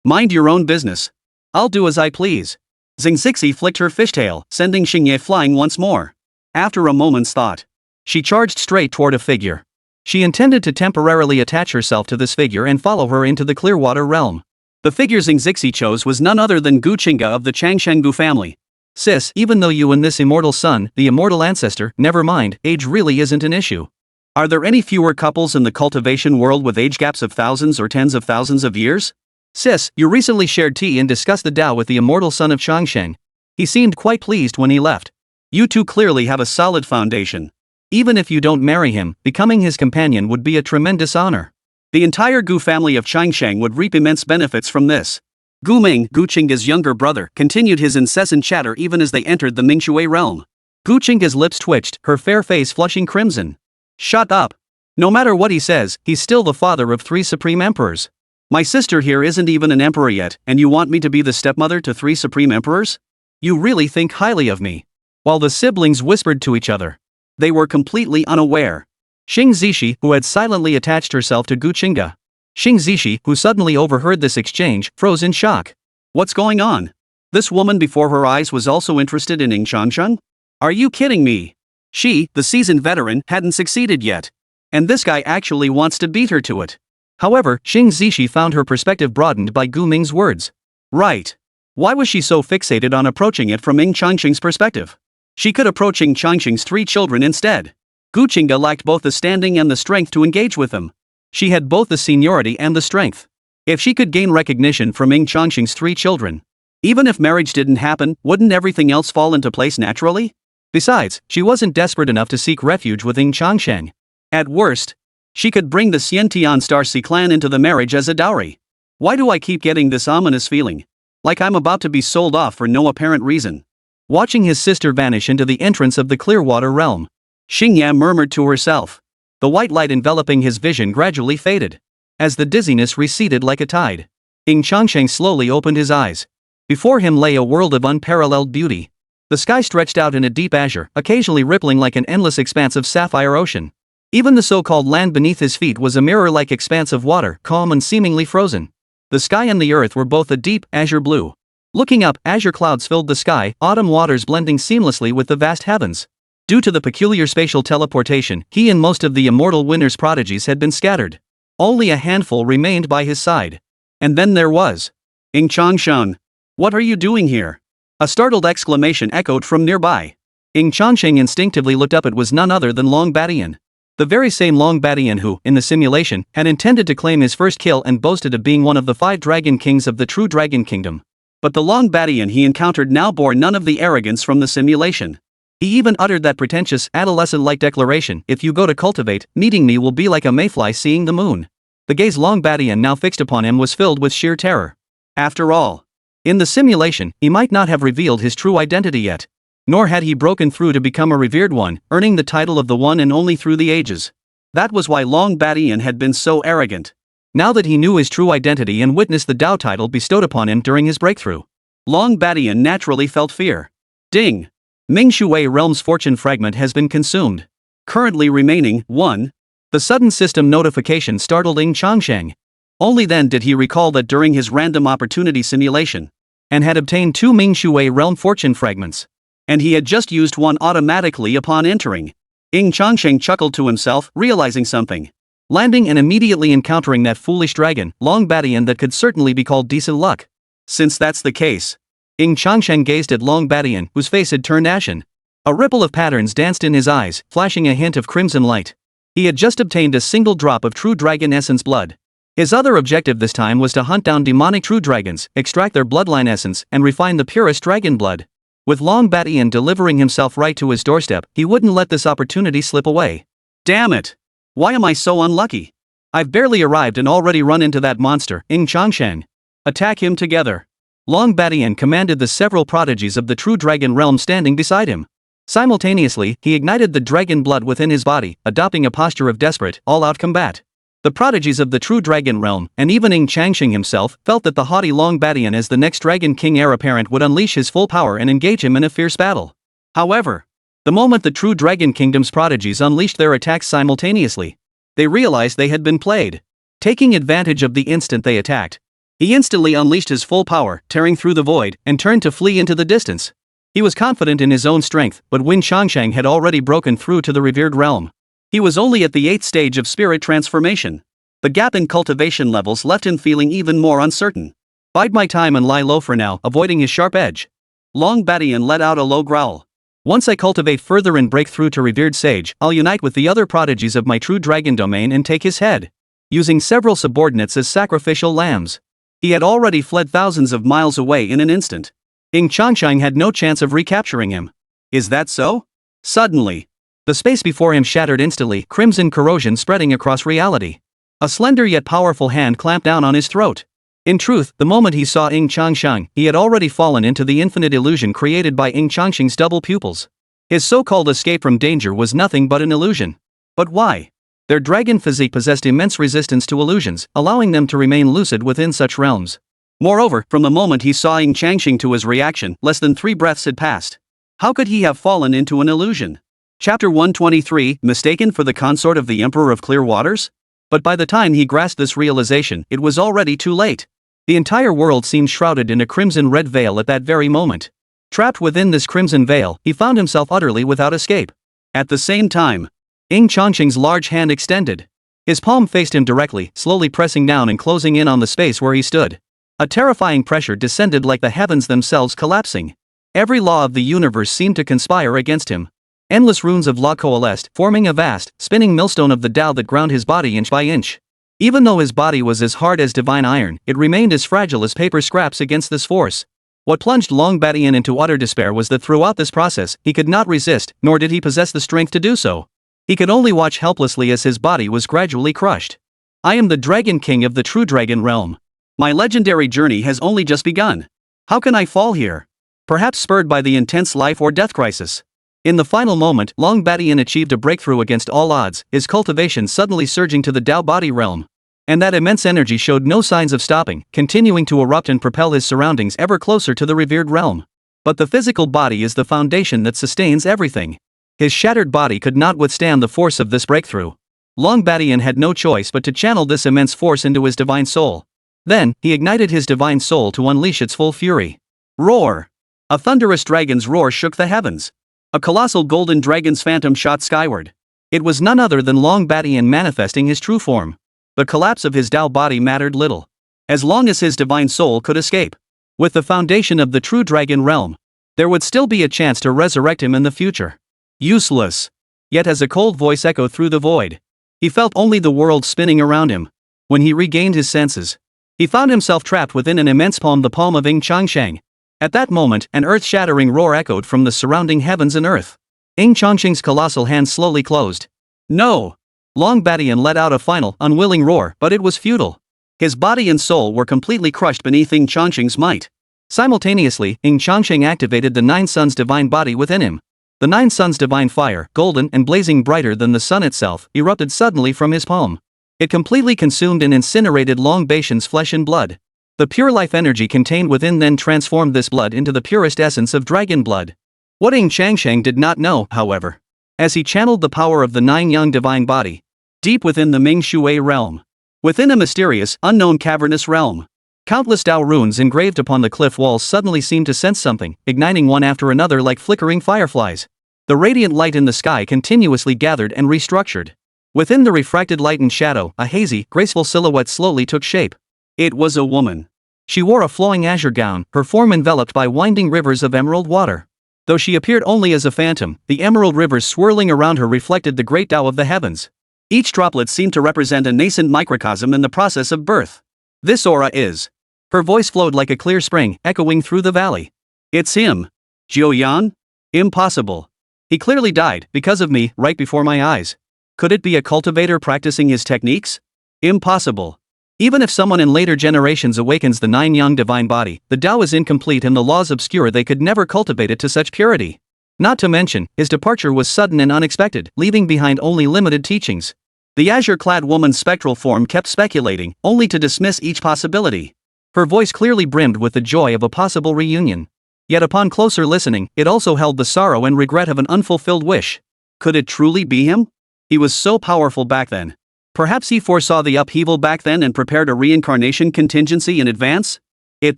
Speaker 1: Mind your own business. I'll do as I please. Xingxixi flicked her fishtail, sending Xingye flying once more. After a moment's thought,
Speaker 2: she charged straight toward a figure. She intended to temporarily attach herself to this figure and follow her into the Clearwater realm.
Speaker 1: The figure Xingxixi chose was none other than Gu Qingge of the Changsheng family.
Speaker 2: Sis, even though you and this immortal son, the immortal ancestor, never mind, age really isn't an issue.
Speaker 1: Are there any fewer couples in the cultivation world with age gaps of thousands or tens of thousands of years?
Speaker 2: Sis, you recently shared tea and discussed the Dao with the immortal son of Changsheng. He seemed quite pleased when he left.
Speaker 1: You two clearly have a solid foundation.
Speaker 2: Even if you don't marry him, becoming his companion would be a tremendous honor.
Speaker 1: The entire Gu family of Changsheng would reap immense benefits from this. Gu Ming, Gu Qingge's younger brother, continued his incessant chatter even as they entered the Mingshui realm.
Speaker 2: Gu Qingge's lips twitched, her fair face flushing crimson.
Speaker 1: Shut up.
Speaker 2: No matter what he says, he's still the father of 3 supreme emperors.
Speaker 1: My sister here isn't even an emperor yet, and you want me to be the stepmother to 3 supreme emperors?
Speaker 2: You really think highly of me. While the siblings whispered to each other,
Speaker 1: they were completely unaware.
Speaker 2: Xing Zishi, who had silently attached herself to Gu Qingge. Xing Zishi, who suddenly overheard this exchange, froze in shock.
Speaker 1: What's going on? This woman before her eyes was also interested in Ying Changsheng? Are you kidding me? She, the seasoned veteran, hadn't succeeded yet. And this guy actually wants to beat her to it.
Speaker 2: However, Xing Zishi found her perspective broadened by Gu Ming's words.
Speaker 1: Right. Why was she so fixated on approaching it from Ying Changsheng's perspective? She could approach Ying Changsheng's 3 children instead. Gu Qingge lacked both the standing and the strength to engage with them. She had both the seniority and the strength. If she could gain recognition from Ying Changsheng's 3 children, even if marriage didn't happen, wouldn't everything else fall into place naturally?
Speaker 2: Besides, she wasn't desperate enough to seek refuge with Ying Changsheng. At worst, she could bring the Xiantian Starcy clan into the marriage as a dowry. Why do I keep getting this ominous feeling? Like I'm about to be sold off for no apparent reason. Watching his sister vanish into the entrance of the Clearwater realm, Xingya murmured to herself. The white light enveloping his vision gradually faded. As the dizziness receded like a tide, Ying Changsheng slowly opened his eyes. Before him lay a world of unparalleled beauty. The sky stretched out in a deep azure, occasionally rippling like an endless expanse of sapphire ocean. Even the so-called land beneath his feet was a mirror-like expanse of water, calm and seemingly frozen. The sky and the earth were both a deep, azure blue. Looking up, azure clouds filled the sky, autumn waters blending seamlessly with the vast heavens. Due to the peculiar spatial teleportation, he and most of the immortal winner's prodigies had been scattered. Only a handful remained by his side. And then there was Ying Changsheng. What are you doing here? A startled exclamation echoed from nearby. Ying Changsheng instinctively looked up. It was none other than Long Badian. The very same Long Badian who, in the simulation, had intended to claim his first kill and boasted of being one of the 5 dragon kings of the true dragon kingdom. But the Long Badian he encountered now bore none of the arrogance from the simulation. He even uttered that pretentious, adolescent-like declaration, "If you go to cultivate, meeting me will be like a mayfly seeing the moon." The gaze Long Badian now fixed upon him was filled with sheer terror. After all, in the simulation, he might not have revealed his true identity yet. Nor had he broken through to become a revered one, earning the title of the one and only through the ages. That was why Long Badian had been so arrogant. Now that he knew his true identity and witnessed the Dao title bestowed upon him during his breakthrough, Long Badian naturally felt fear. Ding! Ming Shui Realm's fortune fragment has been consumed. Currently remaining 1. The sudden system notification startled Ying Changsheng. Only then did he recall that during his random opportunity simulation, and had obtained 2 Ming Shui Realm fortune fragments. And he had just used one automatically upon entering. Ying Changsheng chuckled to himself, realizing something. Landing and immediately encountering that foolish dragon, Long Badian, that could certainly be called decent luck. Since that's the case, Ying Changsheng gazed at Long Badian, whose face had turned ashen. A ripple of patterns danced in his eyes, flashing a hint of crimson light. He had just obtained a single drop of true dragon essence blood. His other objective this time was to hunt down demonic true dragons, extract their bloodline essence, and refine the purest dragon blood. With Long Badian delivering himself right to his doorstep, he wouldn't let this opportunity slip away. Damn it! Why am I so unlucky? I've barely arrived and already run into that monster, Ying Changsheng. Attack him together. Long Badian commanded the several prodigies of the true dragon realm standing beside him. Simultaneously, he ignited the dragon blood within his body, adopting a posture of desperate, all-out combat. The prodigies of the true dragon realm, and even Ying Changsheng himself, felt that the haughty Long Badian as the next dragon king heir apparent would unleash his full power and engage him in a fierce battle. However, the moment the true dragon kingdom's prodigies unleashed their attacks simultaneously, they realized they had been played. Taking advantage of the instant they attacked, he instantly unleashed his full power, tearing through the void, and turned to flee into the distance. He was confident in his own strength, but Ying Changsheng had already broken through to the revered realm. He was only at the 8th stage of spirit transformation. The gap in cultivation levels left him feeling even more uncertain. Bide my time and lie low for now, avoiding his sharp edge. Long Badian let out a low growl. Once I cultivate further and break through to revered sage, I'll unite with the other prodigies of my true dragon domain and take his head. Using several subordinates as sacrificial lambs. He had already fled thousands of miles away in an instant. Ying Changsheng had no chance of recapturing him. Is that so? Suddenly, the space before him shattered instantly, crimson corrosion spreading across reality. A slender yet powerful hand clamped down on his throat. In truth, the moment he saw Ying Changsheng, he had already fallen into the infinite illusion created by Ying Changsheng's double pupils. His so-called escape from danger was nothing but an illusion. But why? Their dragon physique possessed immense resistance to illusions, allowing them to remain lucid within such realms. Moreover, from the moment he saw Ying Changsheng to his reaction, less than 3 breaths had passed. How could he have fallen into an illusion? Chapter 123, mistaken for the consort of the Emperor of Clear Waters? But by the time he grasped this realization, it was already too late. The entire world seemed shrouded in a crimson-red veil at that very moment. Trapped within this crimson veil, he found himself utterly without escape. At the same time, Ying Changsheng's large hand extended. His palm faced him directly, slowly pressing down and closing in on the space where he stood. A terrifying pressure descended like the heavens themselves collapsing. Every law of the universe seemed to conspire against him. Endless runes of law coalesced, forming a vast, spinning millstone of the Tao that ground his body inch by inch. Even though his body was as hard as divine iron, it remained as fragile as paper scraps against this force. What plunged Long Badian into utter despair was that throughout this process, he could not resist, nor did he possess the strength to do so. He could only watch helplessly as his body was gradually crushed. I am the Dragon King of the True Dragon Realm. My legendary journey has only just begun. How can I fall here? Perhaps spurred by the intense life or death crisis. In the final moment, Long Badian achieved a breakthrough against all odds, his cultivation suddenly surging to the Dao body realm. And that immense energy showed no signs of stopping, continuing to erupt and propel his surroundings ever closer to the revered realm. But the physical body is the foundation that sustains everything. His shattered body could not withstand the force of this breakthrough. Long Badian had no choice but to channel this immense force into his divine soul. Then, he ignited his divine soul to unleash its full fury. Roar! A thunderous dragon's roar shook the heavens. A colossal golden dragon's phantom shot skyward. It was none other than Long Badian manifesting his true form. The collapse of his Dao body mattered little, as long as his divine soul could escape. With the foundation of the true dragon realm, there would still be a chance to resurrect him in the future. Useless. Yet as a cold voice echoed through the void, he felt only the world spinning around him. When he regained his senses, he found himself trapped within an immense palm, the palm of Ying Changsheng. At that moment, an earth-shattering roar echoed from the surrounding heavens and earth. Ying Changsheng's colossal hand slowly closed. No! Long Badian let out a final, unwilling roar, but it was futile. His body and soul were completely crushed beneath Ying Changsheng's might. Simultaneously, Ying Changsheng activated the Nine Suns Divine Body within him. The Nine Suns Divine Fire, golden and blazing brighter than the sun itself, erupted suddenly from his palm. It completely consumed and incinerated Long Badian's flesh and blood. The pure life energy contained within then transformed this blood into the purest essence of dragon blood. What Ying Changsheng did not know, however, as he channeled the power of the Nine Yang Divine Body, deep within the Ming Shui realm, within a mysterious, unknown cavernous realm, countless Dao runes engraved upon the cliff walls suddenly seemed to sense something, igniting one after another like flickering fireflies. The radiant light in the sky continuously gathered and restructured. Within the refracted light and shadow, a hazy, graceful silhouette slowly took shape. It was a woman. She wore a flowing azure gown, her form enveloped by winding rivers of emerald water. Though she appeared only as a phantom, the emerald rivers swirling around her reflected the great Dao of the heavens. Each droplet seemed to represent a nascent microcosm in the process of birth. This aura is. Her voice flowed like a clear spring, echoing through the valley. It's him. Jiu Yan? Impossible. He clearly died, because of me, right before my eyes. Could it be a cultivator practicing his techniques? Impossible. Even if someone in later generations awakens the Nine Yang Divine Body, the Dao is incomplete and the laws obscure, they could never cultivate it to such purity. Not to mention, his departure was sudden and unexpected, leaving behind only limited teachings. The azure-clad woman's spectral form kept speculating, only to dismiss each possibility. Her voice clearly brimmed with the joy of a possible reunion. Yet upon closer listening, it also held the sorrow and regret of an unfulfilled wish. Could it truly be him? He was so powerful back then. Perhaps he foresaw the upheaval back then and prepared a reincarnation contingency in advance? It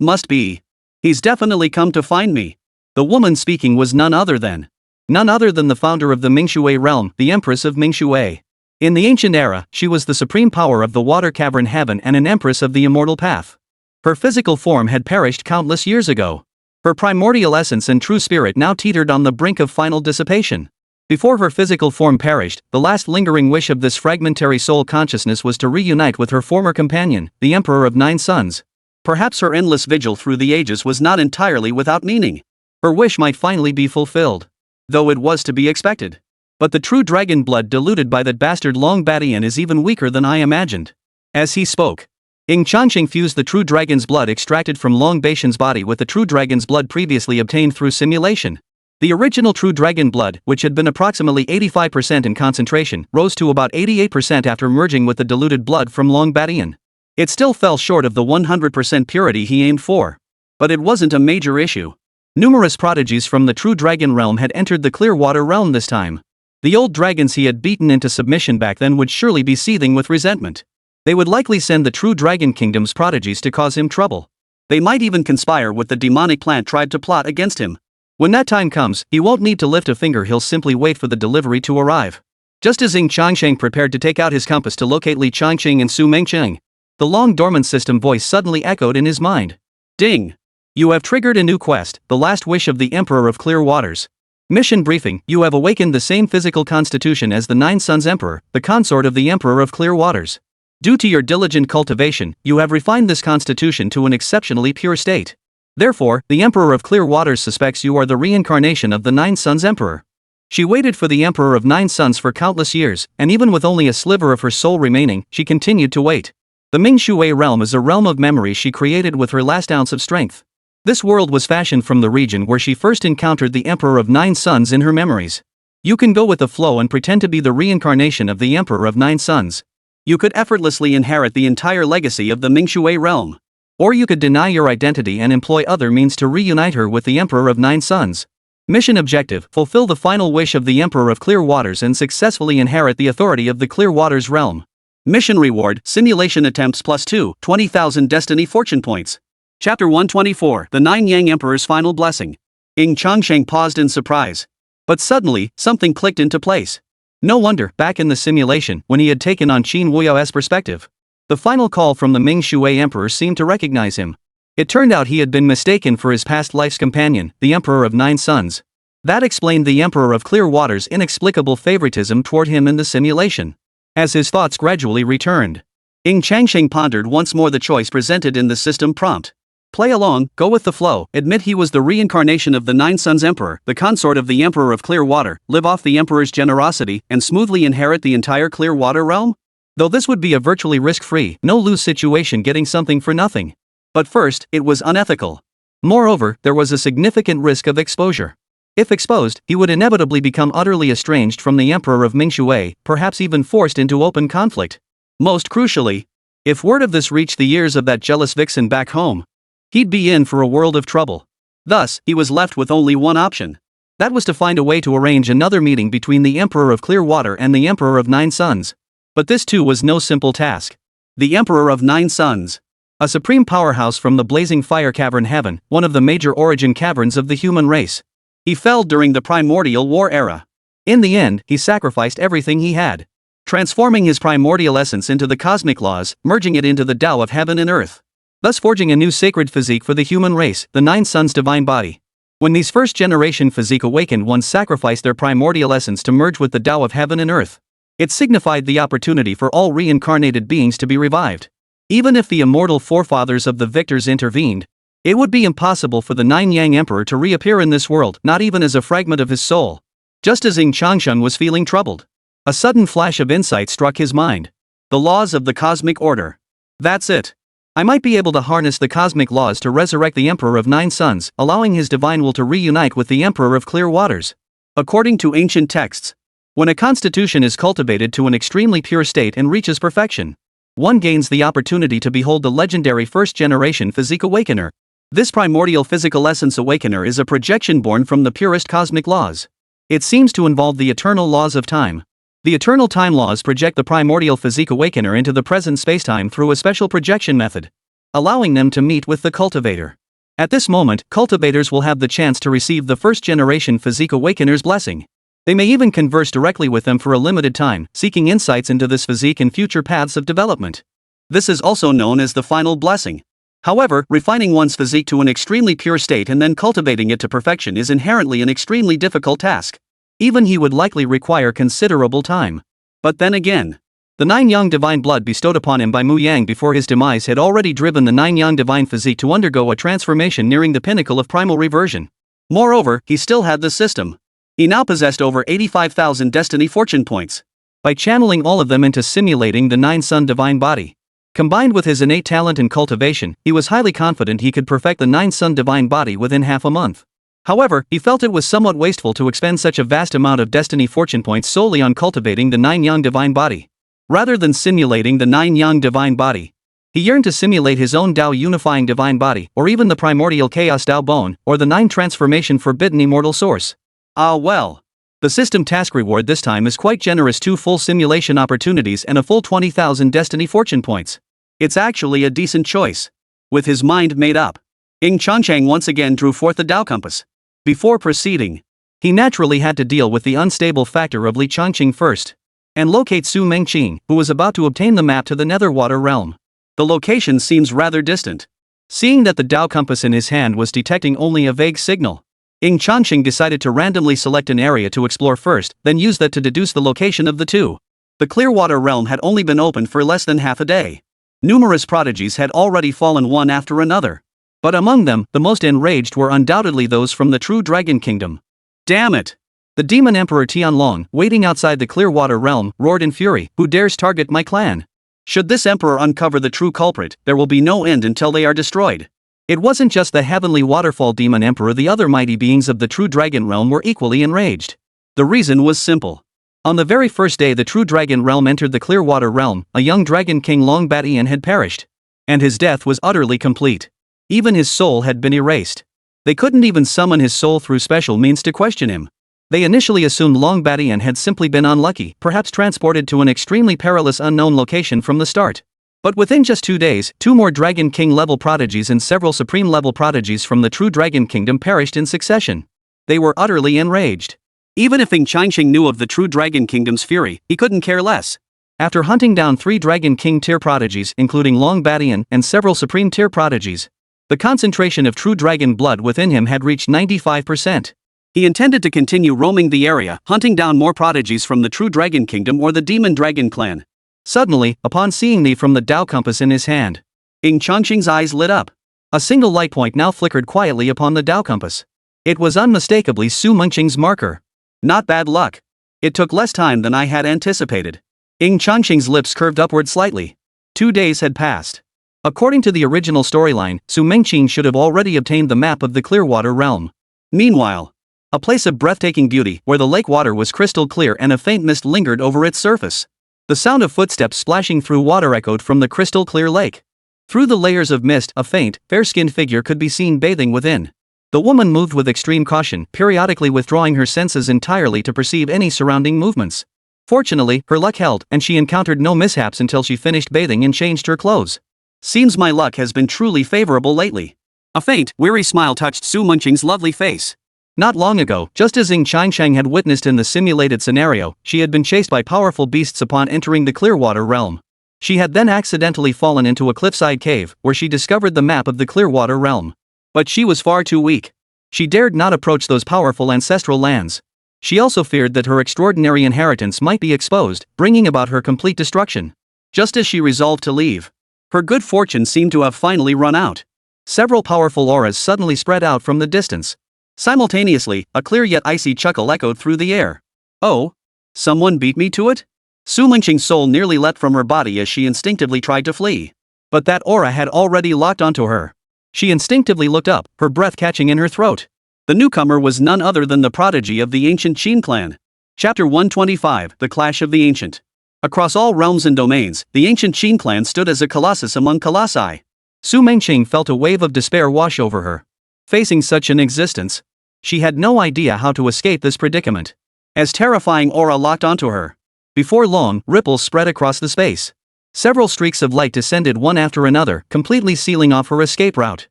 Speaker 2: must be. He's definitely come to find me. The woman speaking was none other than the founder of the Mingshui realm, the Empress of Mingshui. In the ancient era, she was the supreme power of the water cavern heaven and an empress of the immortal path. Her physical form had perished countless years ago. Her primordial essence and true spirit now teetered on the brink of final dissipation. Before her physical form perished, the last lingering wish of this fragmentary soul consciousness was to reunite with her former companion, the Emperor of Nine Suns. Perhaps her endless vigil through the ages was not entirely without meaning. Her wish might finally be fulfilled. Though it was to be expected. But the true dragon blood diluted by that bastard Long Badian is even weaker than I imagined. As he spoke, Ying Changsheng fused the true dragon's blood extracted from Long Badian's body with the true dragon's blood previously obtained through simulation. The original true dragon blood, which had been approximately 85% in concentration, rose to about 88% after merging with the diluted blood from Long Badian. It still fell short of the 100% purity he aimed for. But it wasn't a major issue. Numerous prodigies from the true dragon realm had entered the Clearwater realm this time. The old dragons he had beaten into submission back then would surely be seething with resentment. They would likely send the true dragon kingdom's prodigies to cause him trouble. They might even conspire with the demonic plant tribe to plot against him. When that time comes, he won't need to lift a finger, he'll simply wait for the delivery to arrive. Just as Ying Changsheng prepared to take out his compass to locate Li Changqing and Su Mengcheng, the long-dormant system voice suddenly echoed in his mind. Ding! You have triggered a new quest, the last wish of the Emperor of Clear Waters. Mission briefing, you have awakened the same physical constitution as the Nine Suns Emperor, the consort of the Emperor of Clear Waters. Due to your diligent cultivation, you have refined this constitution to an exceptionally pure state. Therefore, the Emperor of Clear Waters suspects you are the reincarnation of the Nine Suns Emperor. She waited for the Emperor of Nine Suns for countless years, and even with only a sliver of her soul remaining, she continued to wait. The Ming Shui realm is a realm of memories she created with her last ounce of strength. This world was fashioned from the region where she first encountered the Emperor of Nine Suns in her memories. You can go with the flow and pretend to be the reincarnation of the Emperor of Nine Suns.
Speaker 1: You could effortlessly inherit the entire legacy of the Ming Shui realm.
Speaker 2: Or you could deny your identity and employ other means to reunite her with the Emperor of Nine Suns. Mission objective: fulfill the final wish of the Emperor of Clear Waters and successfully inherit the authority of the Clear Waters realm.
Speaker 1: Mission reward: simulation attempts +2, 20,000 destiny fortune points. Chapter 124, The Nine Yang Emperor's Final Blessing. Ying Changsheng paused in surprise. But suddenly, something clicked into place. No wonder, back in the simulation, when he had taken on Qin Wuyo's perspective, the final call from the Ming Shui Emperor seemed to recognize him. It turned out he had been mistaken for his past life's companion, the Emperor of Nine Suns. That explained the Emperor of Clear Waters' inexplicable favoritism toward him in the simulation. As his thoughts gradually returned, Ying Changsheng pondered once more the choice presented in the system prompt. Play along, go with the flow, admit he was the reincarnation of the Nine Suns Emperor, the consort of the Emperor of Clear Water, live off the Emperor's generosity, and smoothly inherit the entire Clear Water realm? Though this would be a virtually risk-free, no-lose situation, getting something for nothing. But first, it was unethical. Moreover, there was a significant risk of exposure. If exposed, he would inevitably become utterly estranged from the Emperor of Ming Shui, perhaps even forced into open conflict. Most crucially, if word of this reached the ears of that jealous vixen back home, he'd be in for a world of trouble. Thus, he was left with only one option. That was to find a way to arrange another meeting between the Emperor of Clear Water and the Emperor of Nine Suns. But this too was no simple task. The Emperor of Nine Suns, a supreme powerhouse from the blazing fire cavern heaven, one of the major origin caverns of the human race. He fell during the Primordial War era. In the end, he sacrificed everything he had, transforming his primordial essence into the cosmic laws, merging it into the Tao of heaven and earth, thus forging a new sacred physique for the human race, the Nine Suns Divine Body. When these first-generation physique awakened ones sacrificed their primordial essence to merge with the Tao of heaven and earth. It signified the opportunity for all reincarnated beings to be revived. Even if the immortal forefathers of the victors intervened, it would be impossible for the Nine Yang Emperor to reappear in this world, not even as a fragment of his soul. Just as Ying Changsheng was feeling troubled, a sudden flash of insight struck his mind. The laws of the cosmic order. That's it. I might be able to harness the cosmic laws to resurrect the Emperor of Nine Suns, allowing his divine will to reunite with the Emperor of Clear Waters. According to ancient texts, when a constitution is cultivated to an extremely pure state and reaches perfection, one gains the opportunity to behold the legendary first-generation physique awakener. This primordial physical essence awakener is a projection born from the purest cosmic laws. It seems to involve the eternal laws of time. The eternal time laws project the primordial physique awakener into the present spacetime through a special projection method, allowing them to meet with the cultivator. At this moment, cultivators will have the chance to receive the first-generation physique awakener's blessing. They may even converse directly with them for a limited time, seeking insights into this physique and future paths of development. This is also known as the final blessing. However, refining one's physique to an extremely pure state and then cultivating it to perfection is inherently an extremely difficult task. Even he would likely require considerable time. But then again, the Nine Yang Divine Blood bestowed upon him by Mu Yang before his demise had already driven the Nine Yang Divine Physique to undergo a transformation nearing the pinnacle of primal reversion. Moreover, he still had the system. He now possessed over 85,000 destiny fortune points. By channeling all of them into simulating the Nine Sun Divine Body, combined with his innate talent and cultivation, he was highly confident he could perfect the Nine Sun Divine Body within half a month. However, he felt it was somewhat wasteful to expend such a vast amount of destiny fortune points solely on cultivating the Nine Yang Divine Body. Rather than simulating the Nine Yang Divine Body, he yearned to simulate his own Dao Unifying Divine Body, or even the Primordial Chaos Dao Bone, or the Nine Transformation Forbidden Immortal Source. Ah well. The system task reward this time is quite generous: 2 full simulation opportunities and a full 20,000 destiny fortune points. It's actually a decent choice. With his mind made up, Ying Changsheng once again drew forth the Dao Compass. Before proceeding, he naturally had to deal with the unstable factor of Li Changqing first, and locate Su Mengqing, who was about to obtain the map to the Netherwater realm. The location seems rather distant. Seeing that the Dao Compass in his hand was detecting only a vague signal, Ying Changsheng decided to randomly select an area to explore first, then use that to deduce the location of the two. The Clearwater realm had only been opened for less than half a day. Numerous prodigies had already fallen one after another.
Speaker 2: But among them, the most enraged were undoubtedly those from the true Dragon Kingdom.
Speaker 1: Damn it!
Speaker 2: The demon emperor Tianlong, waiting outside the Clearwater realm, roared in fury, "Who dares target my clan? Should this emperor uncover the true culprit, there will be no end until they are destroyed." It wasn't just the heavenly waterfall demon emperor, the other mighty beings of the true dragon realm were equally enraged. The reason was simple. On the very first day the true dragon realm entered the Clearwater realm, a young dragon king Long Batian had perished. And his death was utterly complete. Even his soul had been erased. They couldn't even summon his soul through special means to question him. They initially assumed Long Batian had simply been unlucky, perhaps transported to an extremely perilous unknown location from the start. But within just 2 days, 2 more Dragon King level prodigies and several supreme level prodigies from the true Dragon Kingdom perished in succession. They were utterly enraged.
Speaker 1: Even if Ying Changsheng knew of the true Dragon Kingdom's fury, he couldn't care less.
Speaker 2: After hunting down 3 Dragon King tier prodigies, including Long Batian and several supreme tier prodigies, the concentration of true dragon blood within him had reached 95%.
Speaker 1: He intended to continue roaming the area, hunting down more prodigies from the true Dragon Kingdom or the Demon Dragon Clan.
Speaker 2: Suddenly, upon seeing the from the Dao compass in his hand,
Speaker 1: Ying Changsheng's eyes lit up.
Speaker 2: A single light point now flickered quietly upon the Dao compass. It was unmistakably Su Mengqing's marker.
Speaker 1: Not bad luck. It took less time than I had anticipated. Ying Changsheng's lips curved upward slightly. 2 days had passed. According to the original storyline, Su Mengqing should have already obtained the map of the Clearwater realm. Meanwhile,
Speaker 2: a place of breathtaking beauty, where the lake water was crystal clear and a faint mist lingered over its surface. The sound of footsteps splashing through water echoed from the crystal clear lake. Through the layers of mist, a faint, fair-skinned figure could be seen bathing within. The woman moved with extreme caution, periodically withdrawing her senses entirely to perceive any surrounding movements. Fortunately, her luck held, and she encountered no mishaps until she finished bathing and changed her clothes.
Speaker 1: Seems my luck has been truly favorable lately. A faint, weary smile touched Su Mengqing's lovely face.
Speaker 2: Not long ago, just as Ying Changsheng had witnessed in the simulated scenario, she had been chased by powerful beasts upon entering the Clearwater realm. She had then accidentally fallen into a cliffside cave, where she discovered the map of the Clearwater realm. But she was far too weak. She dared not approach those powerful ancestral lands. She also feared that her extraordinary inheritance might be exposed, bringing about her complete destruction. Just as she resolved to leave, her good fortune seemed to have finally run out. Several powerful auras suddenly spread out from the distance. Simultaneously, a clear yet icy chuckle echoed through the air. "Oh? Someone beat me to it?" Su Mengqing's soul nearly leapt from her body as she instinctively tried to flee. But that aura had already locked onto her. She instinctively looked up, her breath catching in her throat. The newcomer was none other than the prodigy of the ancient Ying Clan. Chapter 125, The Clash of the Ancient. Across all realms and domains, the ancient Ying Clan stood as a colossus among colossi. Su Mengqing felt a wave of despair wash over her. Facing such an existence, she had no idea how to escape this predicament. As terrifying aura locked onto her, before long, ripples spread across the space. Several streaks of light descended one after another, completely sealing off her escape route.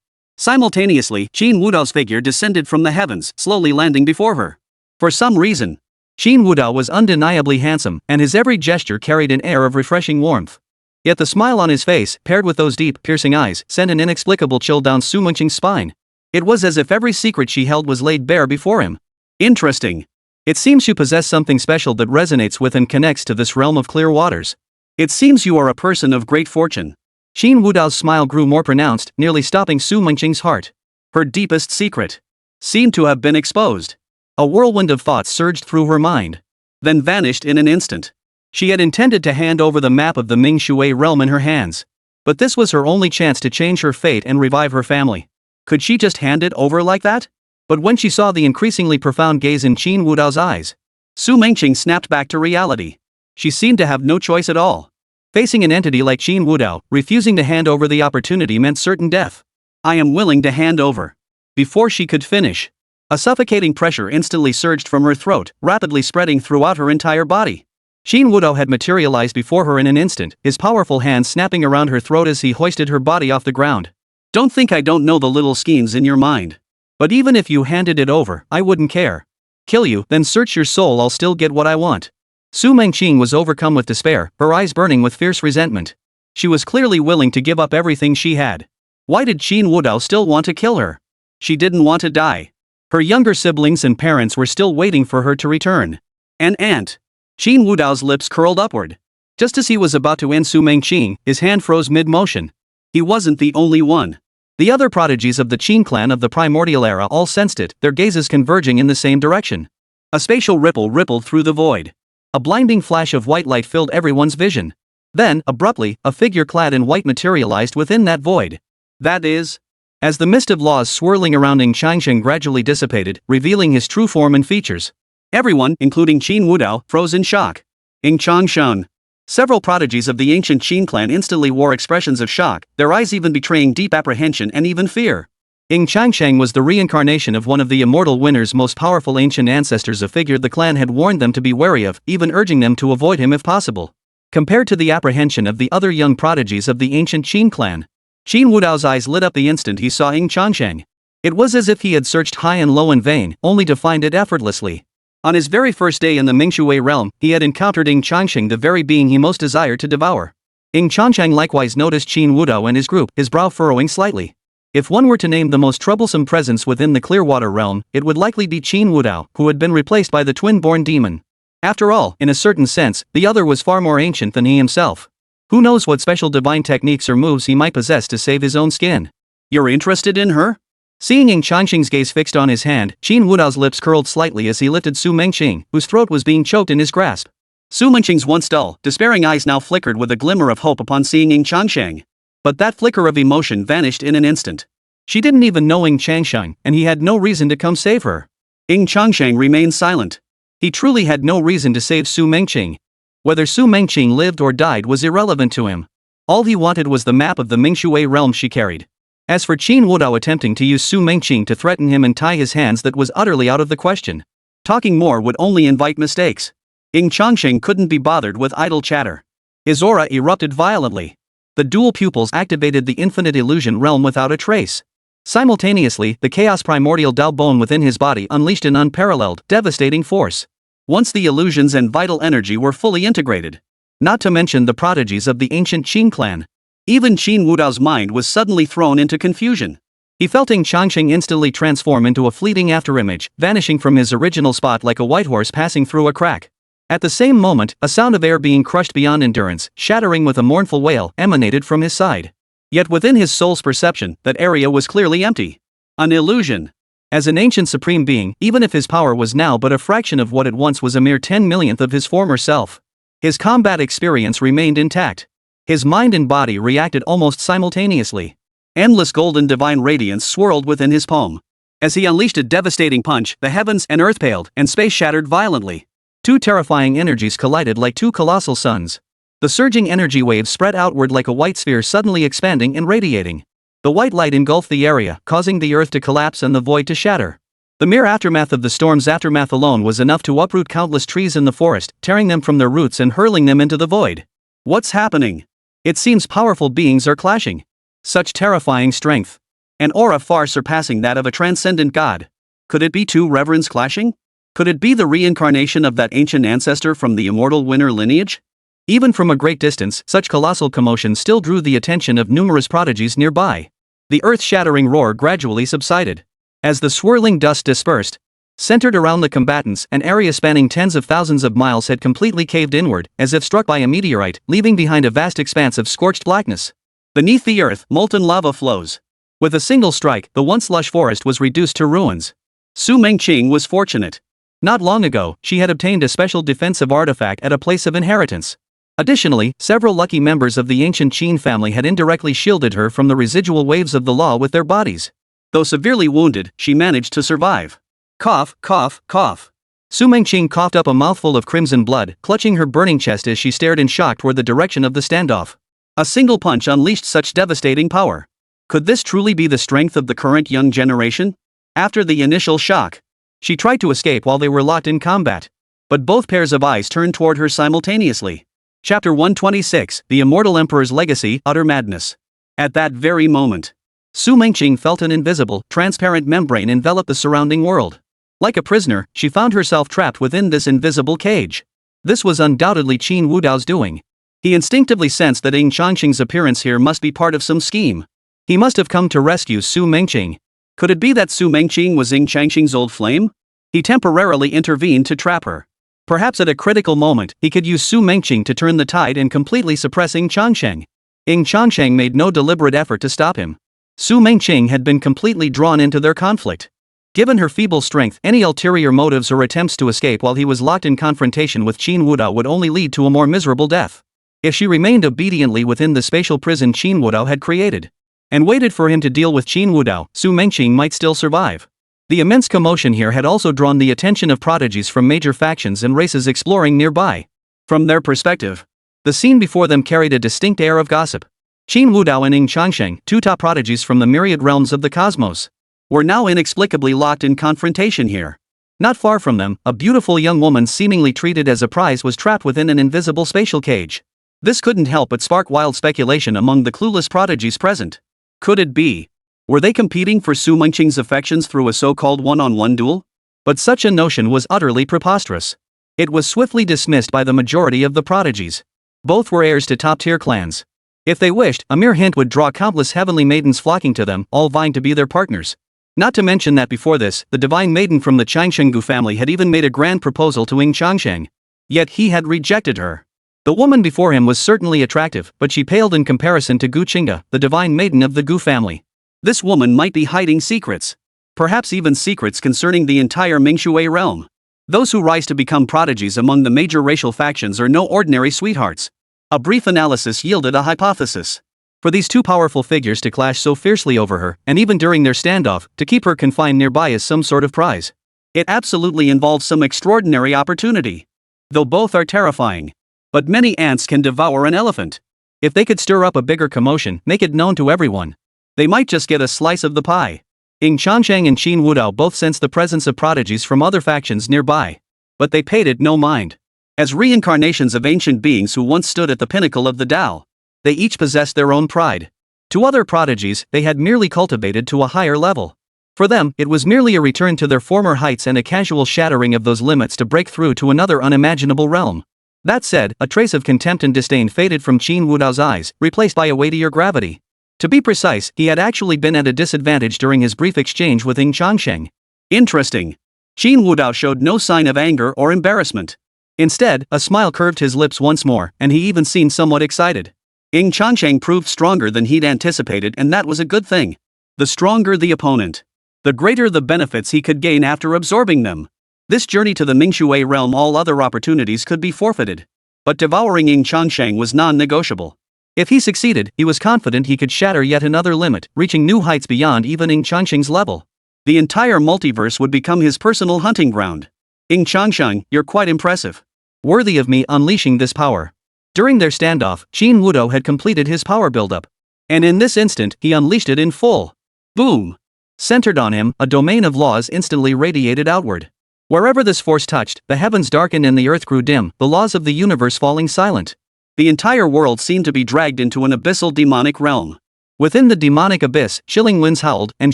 Speaker 2: Simultaneously, Qin Wudao's figure descended from the heavens, slowly landing before her. For some reason, Qin Wudao was undeniably handsome, and his every gesture carried an air of refreshing warmth. Yet the smile on his face, paired with those deep, piercing eyes, sent an inexplicable chill down Su Mengqing's spine. It was as if every secret she held was laid bare before him. Interesting. It seems you possess something special that resonates with and connects to this realm of clear waters. It seems you are a person of great fortune. Qin Wudao's smile grew more pronounced, nearly stopping Su Mengqing's heart. Her deepest secret seemed to have been exposed. A whirlwind of thoughts surged through her mind, then vanished in an instant. She had intended to hand over the map of the Ming Shui realm in her hands. But this was her only chance to change her fate and revive her family. Could she just hand it over like that? But when she saw the increasingly profound gaze in Qin Wudao's eyes, Su Mengqing snapped back to reality. She seemed to have no choice at all. Facing an entity like Qin Wudao, refusing to hand over the opportunity meant certain death. "I am willing to hand over." Before she could finish, a suffocating pressure instantly surged from her throat, rapidly spreading throughout her entire body. Qin Wudao had materialized before her in an instant, his powerful hands snapping around her throat as he hoisted her body off the ground. "Don't think I don't know the little schemes in your mind. But even if you handed it over, I wouldn't care. Kill you, then search your soul, I'll still get what I want." Su Mengqing was overcome with despair, her eyes burning with fierce resentment. She was clearly willing to give up everything she had. Why did Qin Wudao still want to kill her? She didn't want to die. Her younger siblings and parents were still waiting for her to return. An aunt. Qin Wudao's lips curled upward. Just as he was about to end Su Mengqing, his hand froze mid-motion. He wasn't the only one. The other prodigies of the Ying Clan of the Primordial era all sensed it, their gazes converging in the same direction.
Speaker 1: A spatial ripple rippled through the void.
Speaker 2: A blinding flash of white light filled everyone's vision. Then, abruptly, a figure clad in white materialized within that void.
Speaker 1: That is...
Speaker 2: As the mist of laws swirling around Ying Changsheng gradually dissipated, revealing his true form and features.
Speaker 1: Everyone, including Qin Wudao, froze in shock. Ying Changsheng. Several prodigies of the ancient Qin clan instantly wore expressions of shock, their eyes even betraying deep apprehension and even fear.
Speaker 2: Ying Changsheng was the reincarnation of one of the immortal winner's most powerful ancient ancestors, a figure the clan had warned them to be wary of, even urging them to avoid him if possible. Compared to the apprehension of the other young prodigies of the ancient Qin clan, Qin Wudao's eyes lit up the instant he saw Ying Changsheng. It was as if he had searched high and low in vain, only to find it effortlessly.
Speaker 1: On his very first day in the Mingshui realm, he had encountered Ying Changsheng, the very being he most desired to devour.
Speaker 2: Ying Changsheng likewise noticed Qin Wudao and his group, his brow furrowing slightly. If one were to name the most troublesome presence within the Clearwater realm, it would likely be Qin Wudao, who had been replaced by the twin-born demon. After all, in a certain sense, the other was far more ancient than he himself. Who knows what special divine techniques or moves he might possess to save his own skin?
Speaker 1: You're interested in her?
Speaker 2: Seeing Ying Changsheng's gaze fixed on his hand, Qin Wudao's lips curled slightly as he lifted Su Mengqing, whose throat was being choked in his grasp.
Speaker 1: Su Mengqing's once dull, despairing eyes now flickered with a glimmer of hope upon seeing Ying Changsheng. But that flicker of emotion vanished in an instant.
Speaker 2: She didn't even know Ying Changsheng, and he had no reason to come save her.
Speaker 1: Ying Changsheng remained silent.
Speaker 2: He truly had no reason to save Su Mengqing. Whether Su Mengqing lived or died was irrelevant to him. All he wanted was the map of the Mingshui realm she carried. As for Qin Wudao attempting to use Su Mengqing to threaten him and tie his hands, that was utterly out of the question.
Speaker 1: Talking more would only invite mistakes. Ying Changsheng couldn't be bothered with idle chatter. His aura erupted violently. The dual pupils activated the infinite illusion realm without a trace. Simultaneously, the chaos primordial Dao Bone within his body unleashed an unparalleled, devastating force. Once the illusions and vital energy were fully integrated. Not to mention the prodigies of the ancient Qin clan. Even Qin Wudao's mind was suddenly thrown into confusion. He felt Ying Changsheng instantly transform into a fleeting afterimage, vanishing from his original spot like a white horse passing through a crack. At the same moment, a sound of air being crushed beyond endurance, shattering with a mournful wail, emanated from his side. Yet within his soul's perception, that area was clearly empty. An illusion. As an ancient supreme being, even if his power was now but a fraction of what it once was, a mere 10 millionth of his former self, his combat experience remained intact. His mind and body reacted almost simultaneously. Endless golden divine radiance swirled within his palm. As he unleashed a devastating punch, the heavens and earth paled, and space shattered violently. Two terrifying energies collided like two colossal suns. The surging energy waves spread outward like a white sphere, suddenly expanding and radiating. The white light engulfed the area, causing the earth to collapse and the void to shatter. The mere aftermath of the storm's aftermath alone was enough to uproot countless trees in the forest, tearing them from their roots and hurling them into the void. What's happening? It seems powerful beings are clashing. Such terrifying strength. An aura far surpassing that of a transcendent god. Could it be two reverends clashing? Could it be the reincarnation of that ancient ancestor from the immortal winner lineage? Even from a great distance, such colossal commotion still drew the attention of numerous prodigies nearby. The earth-shattering roar gradually subsided. As the swirling dust dispersed, centered around the combatants, an area spanning tens of thousands of miles had completely caved inward, as if struck by a meteorite, leaving behind a vast expanse of scorched blackness. Beneath the earth, molten lava flows. With a single strike, the once lush forest was reduced to ruins. Su Mengqing was fortunate. Not long ago, she had obtained a special defensive artifact at a place of inheritance. Additionally, several lucky members of the ancient Qin family had indirectly shielded her from the residual waves of the law with their bodies. Though severely wounded, she managed to survive. Cough, cough, cough. Su Mengqing coughed up a mouthful of crimson blood, clutching her burning chest as she stared in shock toward the direction of the standoff. A single punch unleashed such devastating power. Could this truly be the strength of the current young generation? After the initial shock, she tried to escape while they were locked in combat. But both pairs of eyes turned toward her simultaneously. Chapter 126, The Immortal Emperor's Legacy, Utter Madness. At that very moment, Su Mengqing felt an invisible, transparent membrane envelop the surrounding world. Like a prisoner, she found herself trapped within this invisible cage. This was undoubtedly Qin Wudao's doing. He instinctively sensed that Ying Changsheng's appearance here must be part of some scheme. He must have come to rescue Su Mengqing. Could it be that Su Mengqing was Ying Changsheng's old flame? He temporarily intervened to trap her. Perhaps at a critical moment, he could use Su Mengqing to turn the tide and completely suppress Ying Changsheng. Ying Changsheng made no deliberate effort to stop him.
Speaker 2: Su Mengqing had been completely drawn into their conflict. Given her feeble strength, any ulterior motives or attempts to escape while he was locked in confrontation with Qin Wudao would only lead to a more miserable death. If she remained obediently within the spatial prison Qin Wudao had created, and waited for him to deal with Qin Wudao, Su Mengqing might still survive. The immense commotion here had also drawn the attention of prodigies from major factions and races exploring nearby. From their perspective, the scene before them carried a distinct air of gossip. Qin Wudao and Ying Changsheng, two top prodigies from the myriad realms of the cosmos, were now inexplicably locked in confrontation here. Not far from them, a beautiful young woman seemingly treated as a prize was trapped within an invisible spatial cage. This couldn't help but spark wild speculation among the clueless prodigies present. Could it be? Were they competing for Su Mengqing's affections through a so-called one-on-one duel? But such a notion was utterly preposterous. It was swiftly dismissed by the majority of the prodigies. Both were heirs to top-tier clans. If they wished, a mere hint would draw countless heavenly maidens flocking to them, all vying to be their partners. Not to mention that before this, the divine maiden from the Changsheng family had even made a grand proposal to Ying Changsheng. Yet he had rejected her. The woman before him was certainly attractive, but she paled in comparison to Gu Qingda, the divine maiden of the Gu family. This woman might be hiding secrets. Perhaps even secrets concerning the entire Mingshui realm. Those who rise to become prodigies among the major racial factions are no ordinary sweethearts. A brief analysis yielded a hypothesis. For these two powerful figures to clash so fiercely over her, and even during their standoff, to keep her confined nearby as some sort of prize. It absolutely involves some extraordinary opportunity. Though both are terrifying. But many ants can devour an elephant. If they could stir up a bigger commotion, make it known to everyone, they might just get a slice of the pie. Ying Changsheng and Qin Wudao both sensed the presence of prodigies from other factions nearby. But they paid it no mind. As reincarnations of ancient beings who once stood at the pinnacle of the Tao, they each possessed their own pride. To other prodigies, they had merely cultivated to a higher level. For them, it was merely a return to their former heights and a casual shattering of those limits to break through to another unimaginable realm. That said, a trace of contempt and disdain faded from Qin Wudao's eyes, replaced by a weightier gravity. To be precise, he had actually been at a disadvantage during his brief exchange with Ying Changsheng. Interesting. Qin Wudao showed no sign of anger or embarrassment. Instead, a smile curved his lips once more, and he even seemed somewhat excited. Ying Changsheng proved stronger than he'd anticipated, and that was a good thing. The stronger the opponent, the greater the benefits he could gain after absorbing them. This journey to the Mingshui realm, all other opportunities could be forfeited. But devouring Ying Changsheng was non-negotiable. If he succeeded, he was confident he could shatter yet another limit, reaching new heights beyond even Ying Changsheng's level. The entire multiverse would become his personal hunting ground. Ying Changsheng, you're quite impressive. Worthy of me unleashing this power. During their standoff, Qin Wudao had completed his power buildup. And in this instant, he unleashed it in full. Boom! Centered on him, a domain of laws instantly radiated outward. Wherever this force touched, the heavens darkened and the earth grew dim, the laws of the universe falling silent. The entire world seemed to be dragged into an abyssal demonic realm. Within the demonic abyss, chilling winds howled, and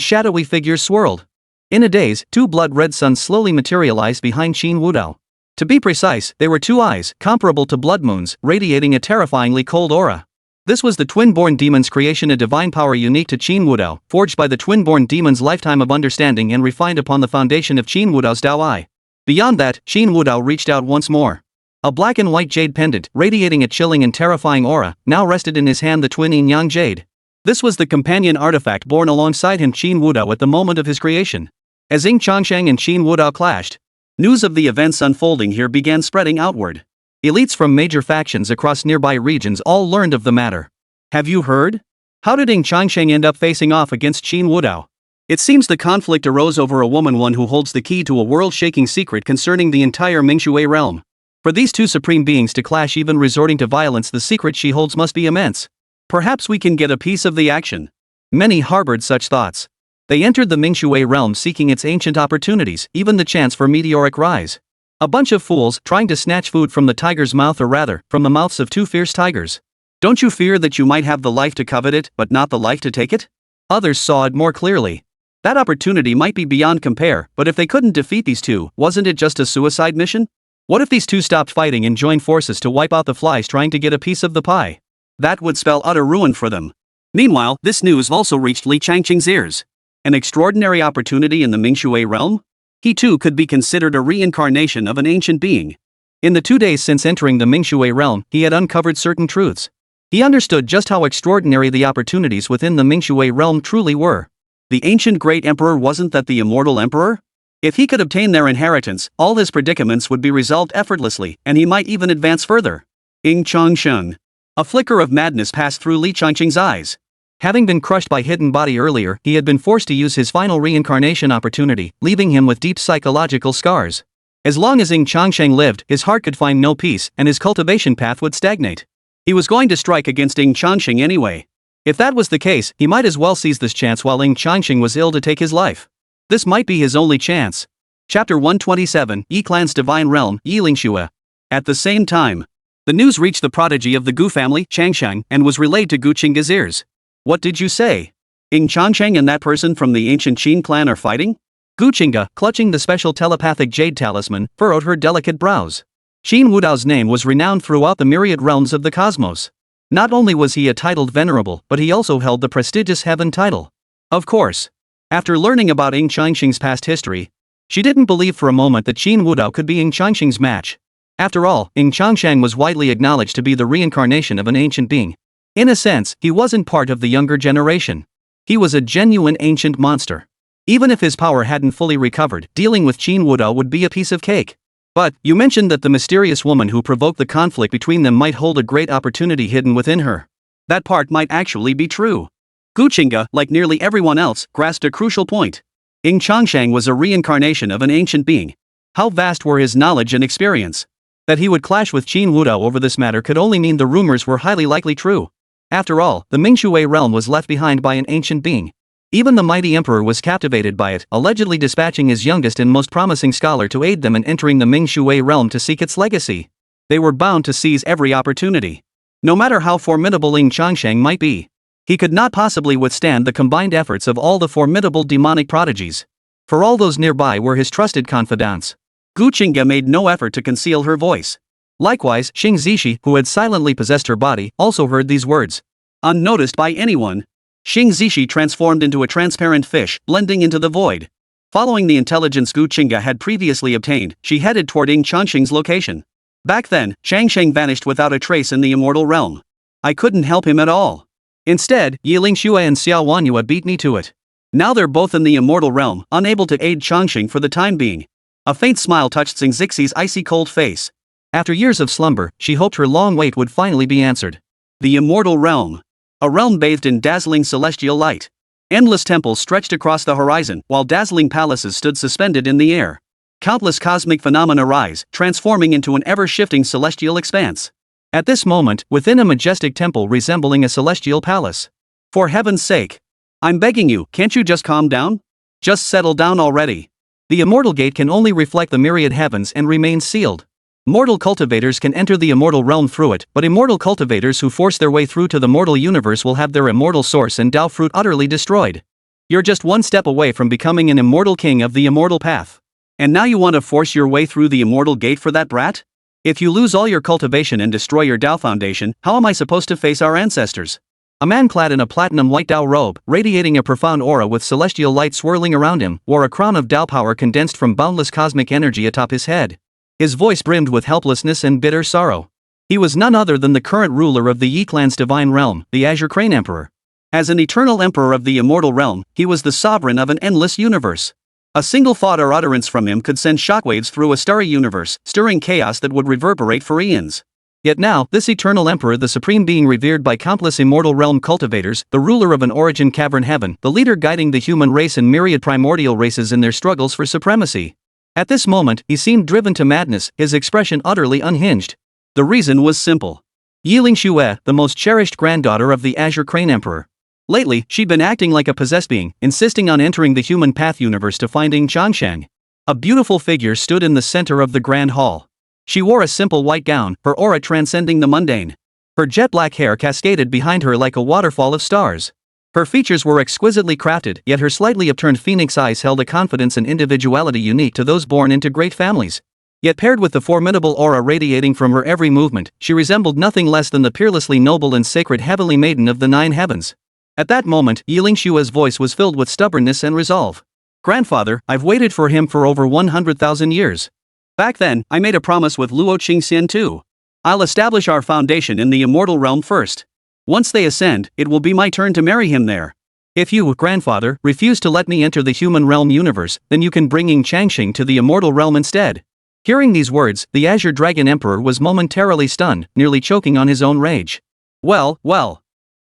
Speaker 2: shadowy figures swirled. In a daze, two blood-red suns slowly materialized behind Qin Wudao. To be precise, they were two eyes, comparable to blood moons, radiating a terrifyingly cold aura. This was the twin-born demon's creation, a divine power unique to Qin Wudao, forged by the twin-born demon's lifetime of understanding and refined upon the foundation of Qin Wudao's Dao Eye. Beyond that, Qin Wudao reached out once more. A black and white jade pendant, radiating a chilling and terrifying aura, now rested in his hand, the twin yin-yang jade. This was the companion artifact born alongside him, Qin Wudao, at the moment of his creation. As Ying Changsheng and Qin Wudao clashed, news of the events unfolding here began spreading outward. Elites from major factions across nearby regions all learned of the matter. Have you heard? How did Ying Changsheng end up facing off against Qin Wudao? It seems the conflict arose over a woman, one who holds the key to a world-shaking secret concerning the entire Mingshui realm. For these two supreme beings to clash, even resorting to violence, the secret she holds must be immense. Perhaps we can get a piece of the action. Many harbored such thoughts. They entered the Mingshui realm seeking its ancient opportunities, even the chance for meteoric rise. A bunch of fools trying to snatch food from the tiger's mouth, or rather, from the mouths of two fierce tigers. Don't you fear that you might have the life to covet it, but not the life to take it? Others saw it more clearly. That opportunity might be beyond compare, but if they couldn't defeat these two, wasn't it just a suicide mission? What if these two stopped fighting and joined forces to wipe out the flies trying to get a piece of the pie? That would spell utter ruin for them. Meanwhile, this news also reached Li Changqing's ears. An extraordinary opportunity in the Mingshui realm? He too could be considered a reincarnation of an ancient being. In the 2 days since entering the Mingshui realm, he had uncovered certain truths. He understood just how extraordinary the opportunities within the Mingshui realm truly were.
Speaker 1: The ancient great emperor wasn't that the immortal emperor? If he could obtain their inheritance, all his predicaments would be resolved effortlessly, and he might even advance further. Ying Changsheng. A flicker of madness passed through Li Changsheng's eyes.
Speaker 2: Having been crushed by hidden body earlier, he had been forced to use his final reincarnation opportunity, leaving him with deep psychological scars. As long as Ying Changsheng lived, his heart could find no peace, and his cultivation path would stagnate.
Speaker 1: He was going to strike against Ying Changsheng anyway.
Speaker 2: If that was the case, he might as well seize this chance while Ying Changsheng was ill to take his life. This might be his only chance.
Speaker 1: Chapter 127, Yi Clan's Divine Realm, Yi Lingxue. At the same time, the news reached the prodigy of the Gu family, Changsheng, and was relayed to Gu Qingge's ears. What did you say? Ying Changsheng and that person from the ancient Qin clan are fighting?
Speaker 2: Gu Qingge, clutching the special telepathic jade talisman, furrowed her delicate brows. Qin Wudao's name was renowned throughout the myriad realms of the cosmos. Not only was he a titled venerable, but he also held the prestigious heaven title. Of course. After learning about Ying Changsheng's past history, she didn't believe for a moment that Qin Wudao could be Ying Changsheng's match. After all, Ying Changsheng was widely acknowledged to be the reincarnation of an ancient being. In a sense, he wasn't part of the younger generation. He was a genuine ancient monster. Even if his power hadn't fully recovered, dealing with Qin Wudao would be a piece of cake. But, you mentioned that the mysterious woman who provoked the conflict between them might hold a great opportunity hidden within her.
Speaker 1: That part might actually be true. Gu Qingge, like nearly everyone else, grasped a crucial point. Ying Changsheng was a reincarnation of an ancient being. How vast were his knowledge and experience? That he would clash with Qin Wudao over this matter could only mean the rumors were highly likely true. After all, the Mingshui realm was left behind by an ancient being. Even the mighty emperor was captivated by it, allegedly dispatching his youngest and most promising scholar to aid them in entering the Mingshui realm to seek its legacy. They were bound to seize every opportunity. No matter how formidable Ying Changsheng might be, he could not possibly withstand the combined efforts of all the formidable demonic prodigies. For all those nearby were his trusted confidants. Gu Qingge made no effort to conceal her voice. Likewise, Xing Zishi, who had silently possessed her body, also heard these words. Unnoticed by anyone, Xing Zishi transformed into a transparent fish, blending into the void. Following the intelligence Gu Qingge had previously obtained, she headed toward Ying Changsheng's location. Back then, Changsheng vanished without a trace in the immortal realm. I couldn't help him at all. Instead, Yi Lingxue and Xiao Wanyue beat me to it. Now they're both in the immortal realm, unable to aid Changsheng for the time being. A faint smile touched Xing Zixi's icy cold face. After years of slumber, she hoped her long wait would finally be answered. The immortal realm. A realm bathed in dazzling celestial light. Endless temples stretched across the horizon, while dazzling palaces stood suspended in the air. Countless cosmic phenomena rise, transforming into an ever-shifting celestial expanse. At this moment, within a majestic temple resembling a celestial palace. For heaven's sake. I'm begging you, can't you just calm down? Just settle down already. The immortal gate can only reflect the myriad heavens and remain sealed. Mortal cultivators can enter the immortal realm through it, but immortal cultivators who force their way through to the mortal universe will have their immortal source and Dao fruit utterly destroyed. You're just one step away from becoming an immortal king of the immortal path. And now you want to force your way through the immortal gate for that brat? If you lose all your cultivation and destroy your Dao foundation, how am I supposed to face our ancestors? A man clad in a platinum white Dao robe, radiating a profound aura with celestial light swirling around him, wore a crown of Dao power condensed from boundless cosmic energy atop his head. His voice brimmed with helplessness and bitter sorrow. He was none other than the current ruler of the Yi Clan's divine realm, the Azure Crane Emperor. As an eternal emperor of the immortal realm, he was the sovereign of an endless universe. A single thought or utterance from him could send shockwaves through a starry universe, stirring chaos that would reverberate for eons. Yet now, this eternal emperor, the supreme being revered by countless immortal realm cultivators, the ruler of an origin cavern heaven, the leader guiding the human race and myriad primordial races in their struggles for supremacy. At this moment, he seemed driven to madness, his expression utterly unhinged. The reason was simple. Yi Lingxue, the most cherished granddaughter of the Azure Crane Emperor. Lately, she'd been acting like a possessed being, insisting on entering the human path universe to find Ying Changsheng. A beautiful figure stood in the center of the grand hall. She wore a simple white gown, her aura transcending the mundane. Her jet black hair cascaded behind her like a waterfall of stars. Her features were exquisitely crafted, yet her slightly upturned phoenix eyes held a confidence and individuality unique to those born into great families. Yet paired with the formidable aura radiating from her every movement, she resembled nothing less than the peerlessly noble and sacred heavenly maiden of the nine heavens. At that moment, Yi Lingshue's voice was filled with stubbornness and resolve. Grandfather, I've waited for him for over 100,000 years. Back then, I made a promise with Luo Qingxian too. I'll establish our foundation in the immortal realm first. Once they ascend, it will be my turn to marry him there.
Speaker 2: If you, grandfather, refuse to let me enter the human realm universe, then you can bring Ying Changsheng to the immortal realm instead. Hearing these words, the Azure Dragon Emperor was momentarily stunned, nearly choking on his own rage.
Speaker 1: Well.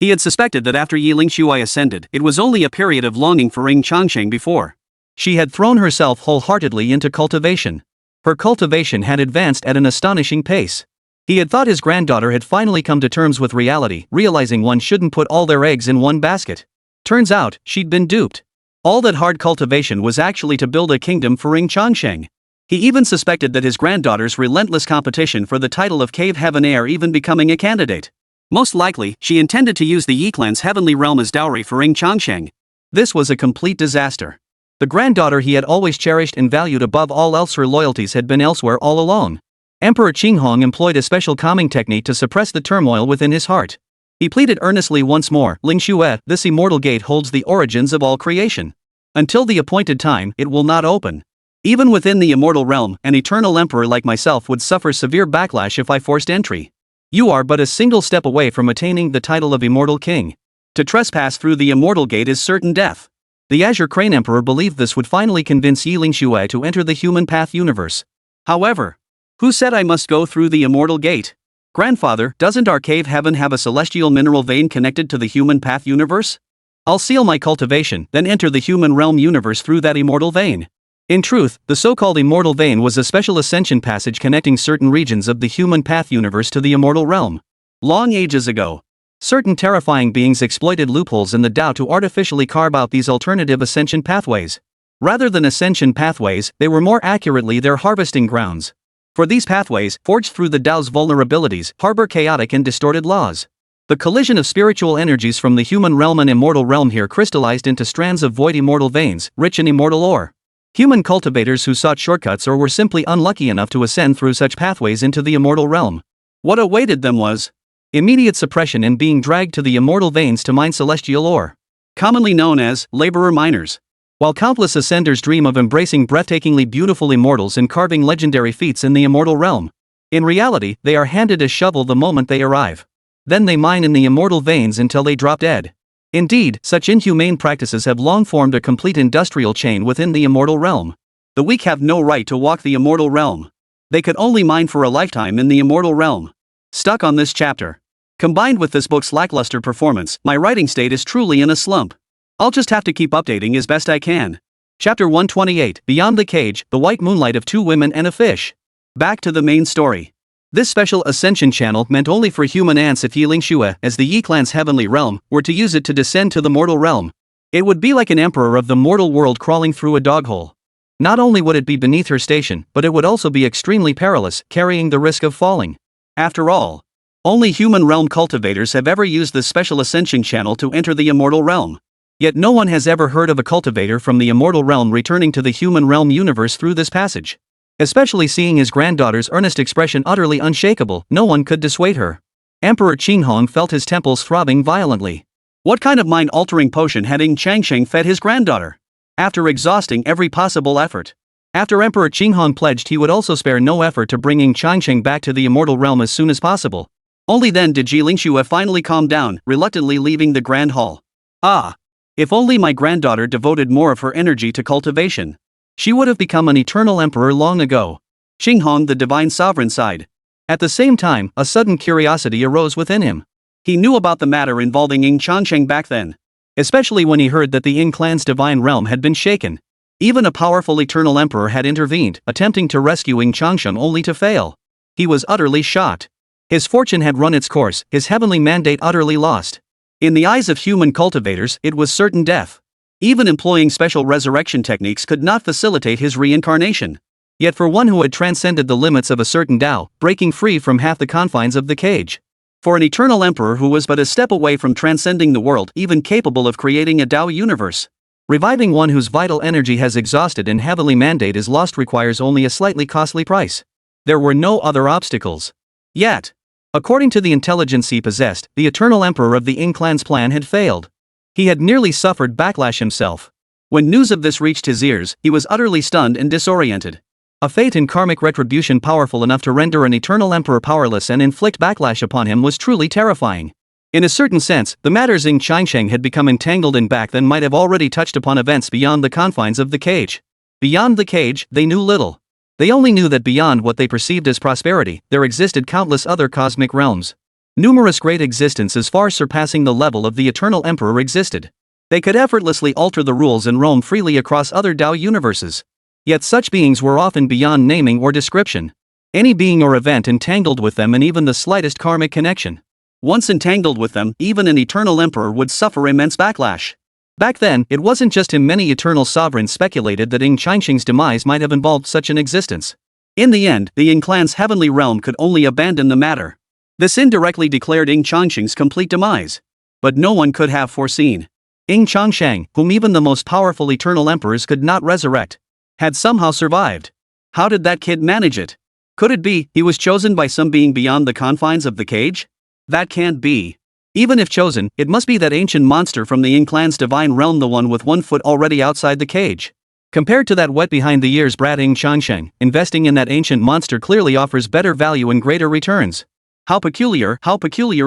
Speaker 1: He had suspected that after Yi Lingshui ascended, it was only a period of longing for Ying Changsheng before.
Speaker 2: She had thrown herself wholeheartedly into cultivation. Her cultivation had advanced at an astonishing pace. He had thought his granddaughter had finally come to terms with reality, realizing one shouldn't put all their eggs in one basket. Turns out, she'd been duped. All that hard cultivation was actually to build a kingdom for Ying Changsheng. He even suspected that his granddaughter's relentless competition for the title of Cave Heaven heir even becoming a candidate. Most likely, she intended to use the Yi clan's heavenly realm as dowry for Ying Changsheng. This was a complete disaster. The granddaughter he had always cherished and valued above all else, her loyalties had been elsewhere all along. Emperor Qinghong employed a special calming technique to suppress the turmoil within his heart. He pleaded earnestly once more, Lingshui, this immortal gate holds the origins of all creation. Until the appointed time, it will not open. Even within the immortal realm, an eternal emperor like myself would suffer severe backlash if I forced entry. You are but a single step away from attaining the title of immortal king. To trespass through the immortal gate is certain death. The Azure Crane Emperor believed this would finally convince Yi Lingshui to enter the human path universe.
Speaker 1: However, who said I must go through the immortal gate? Grandfather, doesn't our cave heaven have a celestial mineral vein connected to the human path universe? I'll seal my cultivation, then enter the human realm universe through that immortal vein. In truth, the so-called immortal vein was a special ascension passage connecting certain regions of the human path universe to the immortal realm. Long ages ago, certain terrifying beings exploited loopholes in the Dao to artificially carve out these alternative ascension pathways. Rather than ascension pathways, they were more accurately their harvesting grounds. For these pathways, forged through the Dao's vulnerabilities, harbor chaotic and distorted laws. The collision of spiritual energies from the human realm and immortal realm here crystallized into strands of void immortal veins, rich in immortal ore. Human cultivators who sought shortcuts or were simply unlucky enough to ascend through such pathways into the immortal realm. What awaited them was
Speaker 2: immediate suppression and being dragged to the immortal veins to mine celestial ore.
Speaker 1: Commonly known as laborer miners.
Speaker 2: While countless ascenders dream of embracing breathtakingly beautiful immortals and carving legendary feats in the immortal realm, in reality, they are handed a shovel the moment they arrive. Then they mine in the immortal veins until they drop dead. Indeed, such inhumane practices have long formed a complete industrial chain within the immortal realm.
Speaker 1: The weak have no right to walk the immortal realm. They could only mine for a lifetime in the immortal realm. Stuck on this chapter. Combined with this book's lackluster performance, my writing state is truly in a slump. I'll just have to keep updating as best I can.
Speaker 2: Chapter 128, Beyond the Cage, The White Moonlight of Two Women and a Fish.
Speaker 1: Back to the main story.
Speaker 2: This special ascension channel meant only for human ants if Yi Lingshui, as the Yi clan's heavenly realm, were to use it to descend to the mortal realm. It would be like an emperor of the mortal world crawling through a doghole. Not only would it be beneath her station, but it would also be extremely perilous, carrying the risk of falling.
Speaker 1: After all, only human realm cultivators have ever used this special ascension channel to enter the immortal realm.
Speaker 2: Yet no one has ever heard of a cultivator from the immortal realm returning to the human realm universe through this passage. Especially seeing his granddaughter's earnest expression utterly unshakable, no one could dissuade her. Emperor Qinghong felt his temples throbbing violently.
Speaker 1: What kind of mind-altering potion had Ying Changsheng fed his granddaughter? After exhausting every possible effort.
Speaker 2: After Emperor Qinghong pledged he would also spare no effort to bring Ying Changsheng back to the immortal realm as soon as possible.
Speaker 1: Only then did Yi Lingshui finally calm down, reluctantly leaving the grand hall. Ah! If only my granddaughter devoted more of her energy to cultivation. She would have become an eternal emperor long ago. Qinghong the divine sovereign sighed.
Speaker 2: At the same time, a sudden curiosity arose within him.
Speaker 1: He knew about the matter involving Ying Changsheng back then.
Speaker 2: Especially when he heard that the Ying clan's divine realm had been shaken. Even a powerful eternal emperor had intervened, attempting to rescue Ying Changsheng only to fail. He was utterly shocked. His fortune had run its course, his heavenly mandate utterly lost.
Speaker 1: In the eyes of human cultivators, it was certain death. Even employing special resurrection techniques could not facilitate his reincarnation.
Speaker 2: Yet for one who had transcended the limits of a certain Dao, breaking free from half the confines of the cage.
Speaker 1: For an eternal emperor who was but a step away from transcending the world, even capable of creating a Dao universe.
Speaker 2: Reviving one whose vital energy has exhausted and heavenly mandate is lost requires only a slightly costly price. There were no other obstacles. Yet, according to the intelligence he possessed, the eternal emperor of the Ying clan's plan had failed. He had nearly suffered backlash himself.
Speaker 1: When news of this reached his ears, he was utterly stunned and disoriented.
Speaker 2: A fate and karmic retribution powerful enough to render an eternal emperor powerless and inflict backlash upon him was truly terrifying. In a certain sense, the matters Ying Changsheng had become entangled in back then might have already touched upon events beyond the confines of the cage. Beyond the cage, they knew little. They only knew that beyond what they perceived as prosperity, there existed countless other cosmic realms. Numerous great existences far surpassing the level of the Eternal Emperor existed. They could effortlessly alter the rules and roam freely across other Dao universes. Yet such beings were often beyond naming or description. Any being or event entangled with them in even the slightest karmic connection. Once entangled with them, even an Eternal Emperor would suffer immense backlash. Back then, it wasn't just him. Many eternal sovereigns speculated that Ying Changsheng's demise might have involved such an existence. In the end, the Ying Clan's heavenly realm could only abandon the matter. This indirectly declared Ying Changsheng's complete demise. But no one could have foreseen. Ying Changsheng, whom even the most powerful eternal emperors could not resurrect, had somehow survived. How did that kid manage it? Could it be he was chosen by some being beyond the confines of the cage? That can't be. Even if chosen, it must be that ancient monster from the Ying Clan's divine realm, the one with 1 foot already outside the cage. Compared to that wet behind the ears brat Ying Changsheng, investing in that ancient monster clearly offers better value and greater returns. How peculiar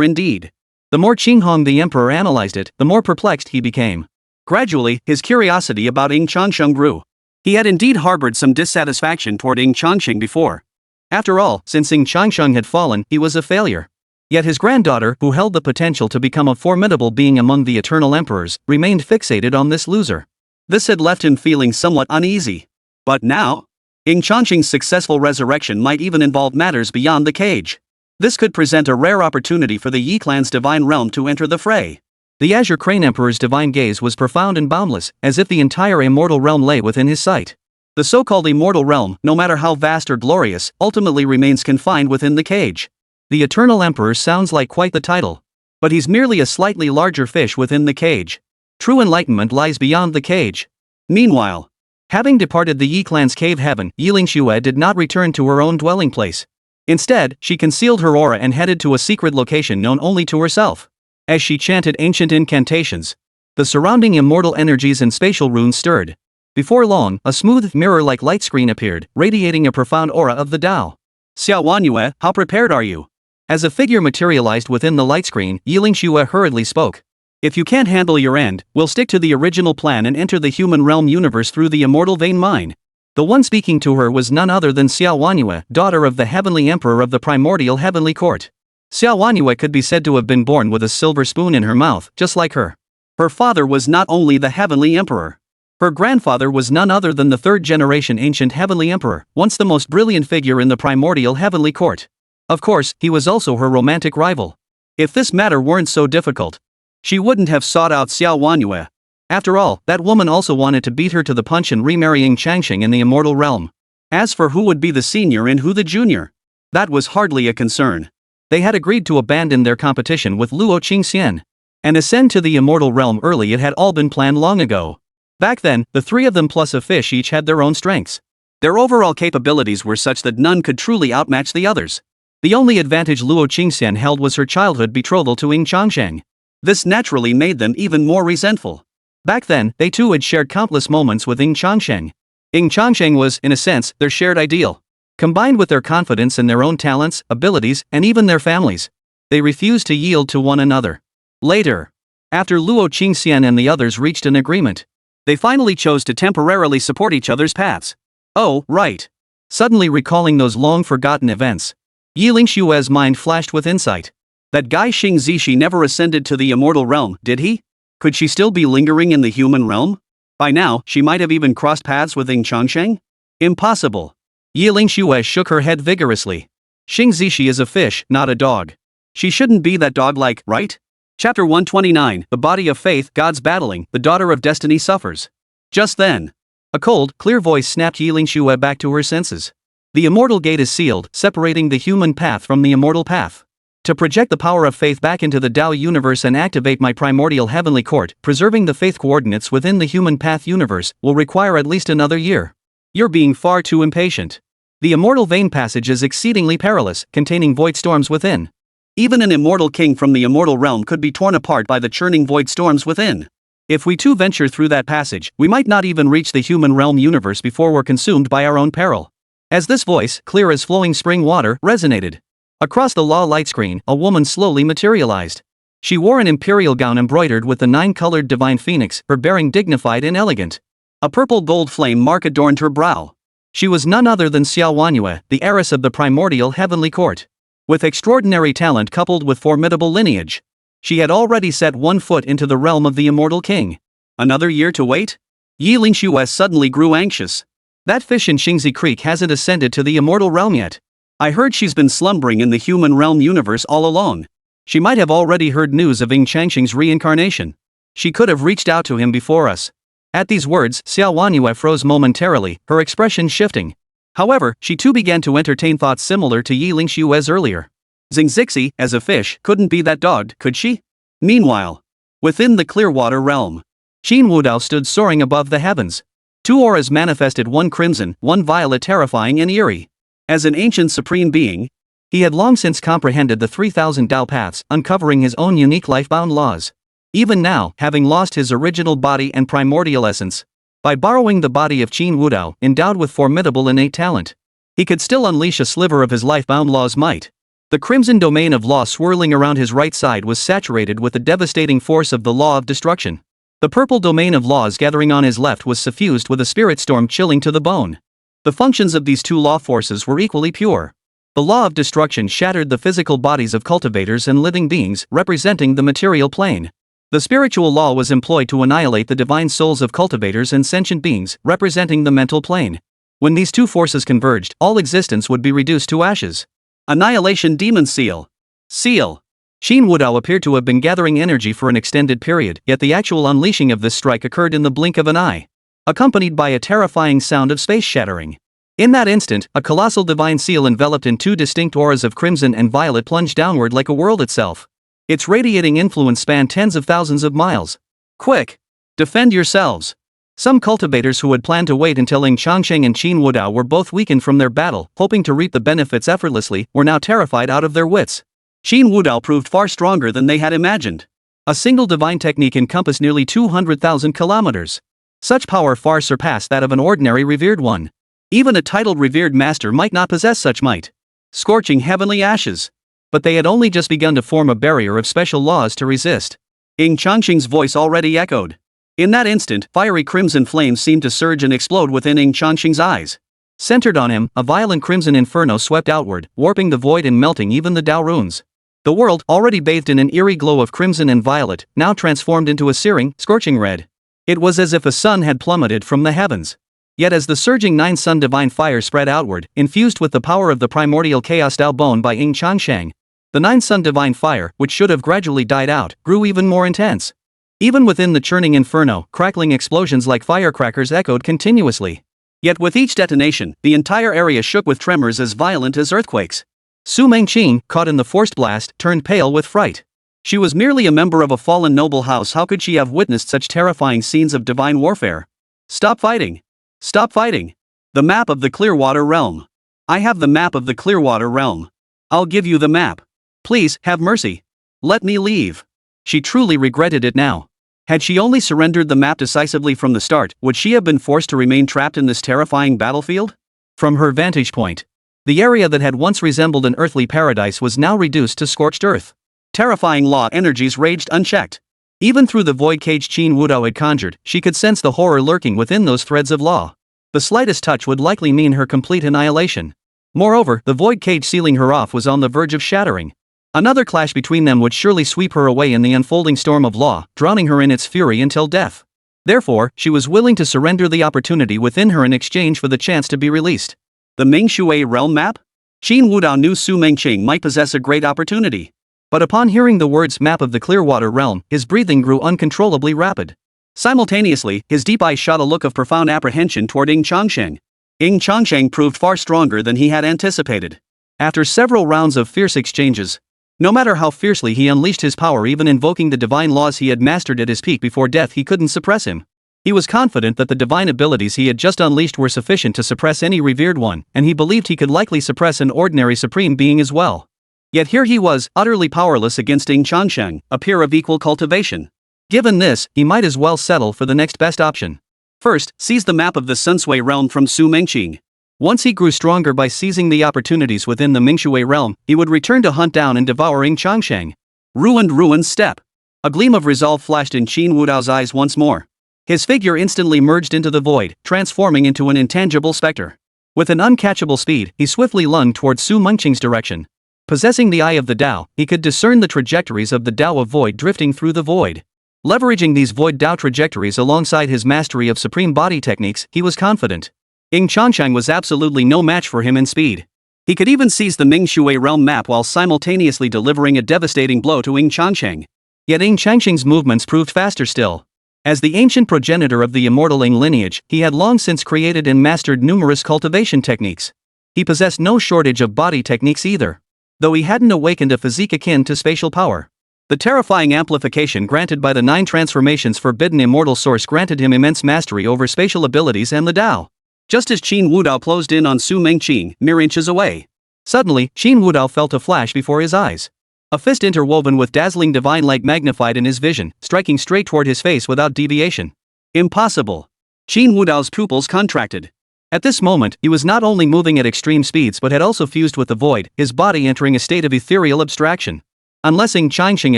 Speaker 2: indeed. The more Qinghong the emperor analyzed it, the more perplexed he became. Gradually, his curiosity about Ying Changsheng grew. He had indeed harbored some dissatisfaction toward Ying Changsheng before. After all, since Ying Changsheng had fallen, he was a failure. Yet his granddaughter, who held the potential to become a formidable being among the eternal emperors, remained fixated on this loser. This had left him feeling somewhat uneasy. But now, Ying Changsheng's successful resurrection might even involve matters beyond the cage. This could present a rare opportunity for the Yi clan's divine realm to enter the fray. The Azure Crane Emperor's divine gaze was profound and boundless, as if the entire immortal realm lay within his sight. The so-called immortal realm, no matter how vast or glorious, ultimately remains confined within the cage. The Eternal Emperor sounds like quite the title. But he's merely a slightly larger fish within the cage. True enlightenment lies beyond the cage. Meanwhile, having departed the Yi clan's cave heaven, Yilingxue did not return to her own dwelling place. Instead, she concealed her aura and headed to a secret location known only to herself. As she chanted ancient incantations, the surrounding immortal energies and spatial runes stirred. Before long, a smooth, mirror-like light screen appeared, radiating a profound aura of the Dao. Xiao Wanyue, how prepared are you? As a figure materialized within the light screen, Yilingxue hurriedly spoke. If you can't handle your end, we'll stick to the original plan and enter the human realm universe through the immortal vein mine. The one speaking to her was none other than Xiao Wanyue, daughter of the heavenly emperor of the primordial heavenly court. Xiao Wanyue could be said to have been born with a silver spoon in her mouth, just like her. Her father was not only the heavenly emperor. Her grandfather was none other than the third-generation ancient heavenly emperor, once the most brilliant figure in the primordial heavenly court. Of course, he was also her romantic rival. If this matter weren't so difficult, she wouldn't have sought out Xiao Wanyue. After all, that woman also wanted to beat her to the punch and remarry Ying Changsheng in the immortal realm. As for who would be the senior and who the junior, that was hardly a concern. They had agreed to abandon their competition with Luo Qingxian and ascend to the immortal realm early. It had all been planned long ago. Back then, the three of them plus a fish each had their own strengths. Their overall capabilities were such that none could truly outmatch the others. The only advantage Luo Qingxian held was her childhood betrothal to Ying Changsheng. This naturally made them even more resentful. Back then, they too had shared countless moments with Ying Changsheng. Ying Changsheng was, in a sense, their shared ideal. Combined with their confidence in their own talents, abilities, and even their families, they refused to yield to one another. Later, after Luo Qingxian and the others reached an agreement, they finally chose to temporarily support each other's paths. Oh, right. Suddenly recalling those long-forgotten events, Yilingxue's mind flashed with insight. That guy Xing Zishi never ascended to the immortal realm, did he? Could she still be lingering in the human realm? By now, she might have even crossed paths with Ying Changsheng? Impossible. Yilingxue shook her head vigorously. Xing Zishi is a fish, not a dog. She shouldn't be that dog-like, right? Chapter 129, The Body of Faith, Gods Battling, the Daughter of Destiny Suffers. Just then, a cold, clear voice snapped Yilingxue back to her senses. The immortal gate is sealed, separating the human path from the immortal path. To project the power of faith back into the Dao universe and activate my primordial heavenly court, preserving the faith coordinates within the human path universe, will require at least another year. You're being far too impatient. The immortal vein passage is exceedingly perilous, containing void storms within. Even an immortal king from the immortal realm could be torn apart by the churning void storms within. If we too venture through that passage, we might not even reach the human realm universe before we're consumed by our own peril. As this voice, clear as flowing spring water, resonated across the law light screen, a woman slowly materialized. She wore an imperial gown embroidered with the 9-colored divine phoenix, her bearing dignified and elegant.
Speaker 1: A purple gold flame mark adorned her brow.
Speaker 2: She was none other than Xiao Wanyue, the heiress of the primordial heavenly court. With extraordinary talent coupled with formidable lineage, she had already set one foot into the realm of the immortal king.
Speaker 1: Another year to wait? Yi Lingxue suddenly grew anxious.
Speaker 2: That fish in Xingzi Creek hasn't ascended to the immortal realm yet.
Speaker 1: I heard she's been slumbering in the human realm universe all along.
Speaker 2: She might have already heard news of Ying Changsheng's reincarnation. She could have reached out to him before us. At these words, Xiao Wanyue froze momentarily, her expression shifting. However, she too began to entertain thoughts similar to Yi Lingshue's earlier.
Speaker 1: Xingzixi, as a fish, couldn't be that dogged, could she? Meanwhile, within the Clearwater realm,
Speaker 2: Qin Wudao stood soaring above the heavens. Two auras manifested, one crimson, one violet, terrifying and eerie.
Speaker 1: As an ancient supreme being,
Speaker 2: he had long since comprehended the 3,000 Dao paths, uncovering his own unique life-bound laws. Even now, having lost his original body and primordial essence, by borrowing the body of Qin Wudao, endowed with formidable innate talent, he could still unleash a sliver of his life-bound law's might. The crimson domain of law swirling around his right side was saturated with the devastating force of the law of destruction. The purple domain of laws gathering on his left was suffused with a spirit storm chilling to the bone. The functions of these two law forces were equally pure. The law of destruction shattered the physical bodies of cultivators and living beings, representing the material plane. The spiritual law was employed to annihilate the divine souls of cultivators and sentient beings, representing the mental plane. When these two forces converged, all existence would be reduced to ashes.
Speaker 1: Annihilation Demon Seal. Seal.
Speaker 2: Qin Wudao appeared to have been gathering energy for an extended period, yet the actual unleashing of this strike occurred in the blink of an eye, accompanied by a terrifying sound of space shattering. In that instant, a colossal divine seal enveloped in two distinct auras of crimson and violet plunged downward like a world itself. Its radiating influence spanned tens of thousands of miles.
Speaker 1: Quick! Defend yourselves!
Speaker 2: Some cultivators who had planned to wait until Ying Changsheng and Qin Wudao were both weakened from their battle, hoping to reap the benefits effortlessly, were now terrified out of their wits.
Speaker 1: Qin Wudao proved far stronger than they had imagined.
Speaker 2: A single divine technique encompassed nearly 200,000 kilometers. Such power far surpassed that of an ordinary revered one. Even a titled revered master might not possess such might.
Speaker 1: Scorching heavenly ashes.
Speaker 2: But they had only just begun to form a barrier of special laws to resist.
Speaker 1: Ying Changsheng's voice already echoed. In that instant, fiery crimson flames seemed to surge and explode within Ying Changsheng's eyes.
Speaker 2: Centered on him, a violent crimson inferno swept outward, warping the void and melting even the Dao runes. The world, already bathed in an eerie glow of crimson and violet, now transformed into a searing, scorching red. It was as if a sun had plummeted from the heavens. Yet as the surging nine-sun divine fire spread outward, infused with the power of the primordial chaos Dao Bone by Ying Changsheng, the nine-sun divine fire, which should have gradually died out, grew even more intense. Even within the churning inferno, crackling explosions like firecrackers echoed continuously.
Speaker 1: Yet with each detonation, the entire area shook with tremors as violent as earthquakes.
Speaker 2: Su Mengqing, caught in the forced blast, turned pale with fright.
Speaker 1: She was merely a member of a fallen noble house. How could she have witnessed such terrifying scenes of divine warfare? Stop fighting! Stop fighting! The map of the Clearwater realm. I have the map of the Clearwater realm. I'll give you the map. Please, have mercy. Let me leave. She truly regretted it now. Had she only surrendered the map decisively from the start, would she have been forced to remain trapped in this terrifying battlefield?
Speaker 2: From her vantage point, the area that had once resembled an earthly paradise was now reduced to scorched earth.
Speaker 1: Terrifying law energies raged unchecked.
Speaker 2: Even through the void cage Qin Wudao had conjured, she could sense the horror lurking within those threads of law. The slightest touch would likely mean her complete annihilation. Moreover, the void cage sealing her off was on the verge of shattering. Another clash between them would surely sweep her away in the unfolding storm of law, drowning her in its fury until death. Therefore, she was willing to surrender the opportunity within her in exchange for the chance to be released.
Speaker 1: The Mingshui realm map? Qin Wudao knew Su Mengqing might possess a great opportunity.
Speaker 2: But upon hearing the words map of the Clearwater realm, his breathing grew uncontrollably rapid.
Speaker 1: Simultaneously, his deep eyes shot a look of profound apprehension toward Ying Changsheng. Ying Changsheng proved far stronger than he had anticipated.
Speaker 2: After several rounds of fierce exchanges, no matter how fiercely he unleashed his power, even invoking the divine laws he had mastered at his peak before death, he couldn't suppress him. He was confident that the divine abilities he had just unleashed were sufficient to suppress any revered one, and he believed he could likely suppress an ordinary supreme being as well.
Speaker 1: Yet here he was, utterly powerless against Ying Changsheng, a peer of equal cultivation.
Speaker 2: Given this, he might as well settle for the next best option.
Speaker 1: First, seize the map of the Sunsui realm from Su Mengqing.
Speaker 2: Once he grew stronger by seizing the opportunities within the Mingshui realm, he would return to hunt down and devour Ying Changsheng.
Speaker 1: Ruined step. A gleam of resolve flashed in Qin Wudao's eyes once more. His figure instantly merged into the void, transforming into an intangible specter. With an uncatchable speed, he swiftly lunged towards Su Mengqing's direction. Possessing the eye of the Dao, he could discern the trajectories of the Dao of void drifting through the void. Leveraging these void Dao trajectories alongside his mastery of supreme body techniques, he was confident. Ying Changsheng was absolutely no match for him in speed. He could even seize the Mingshui realm map while simultaneously delivering a devastating blow to Ying Changsheng. Yet Ying Changsheng's movements proved faster still. As the ancient progenitor of the immortal Ying lineage, he had long since created and mastered numerous cultivation techniques. He possessed no shortage of body techniques either, though he hadn't awakened a physique akin to spatial power. The terrifying amplification granted by the 9 transformations forbidden immortal source granted him immense mastery over spatial abilities and the Dao. Just as Qin Wudao closed in on Su Mengqing, mere inches away. Suddenly, Qin Wudao felt a flash before his eyes. A fist interwoven with dazzling divine light magnified in his vision, striking straight toward his face without deviation. Impossible. Qin Wudao's pupils contracted. At this moment, he was not only moving at extreme speeds but had also fused with the void, his body entering a state of ethereal abstraction. Unless Ying Changsheng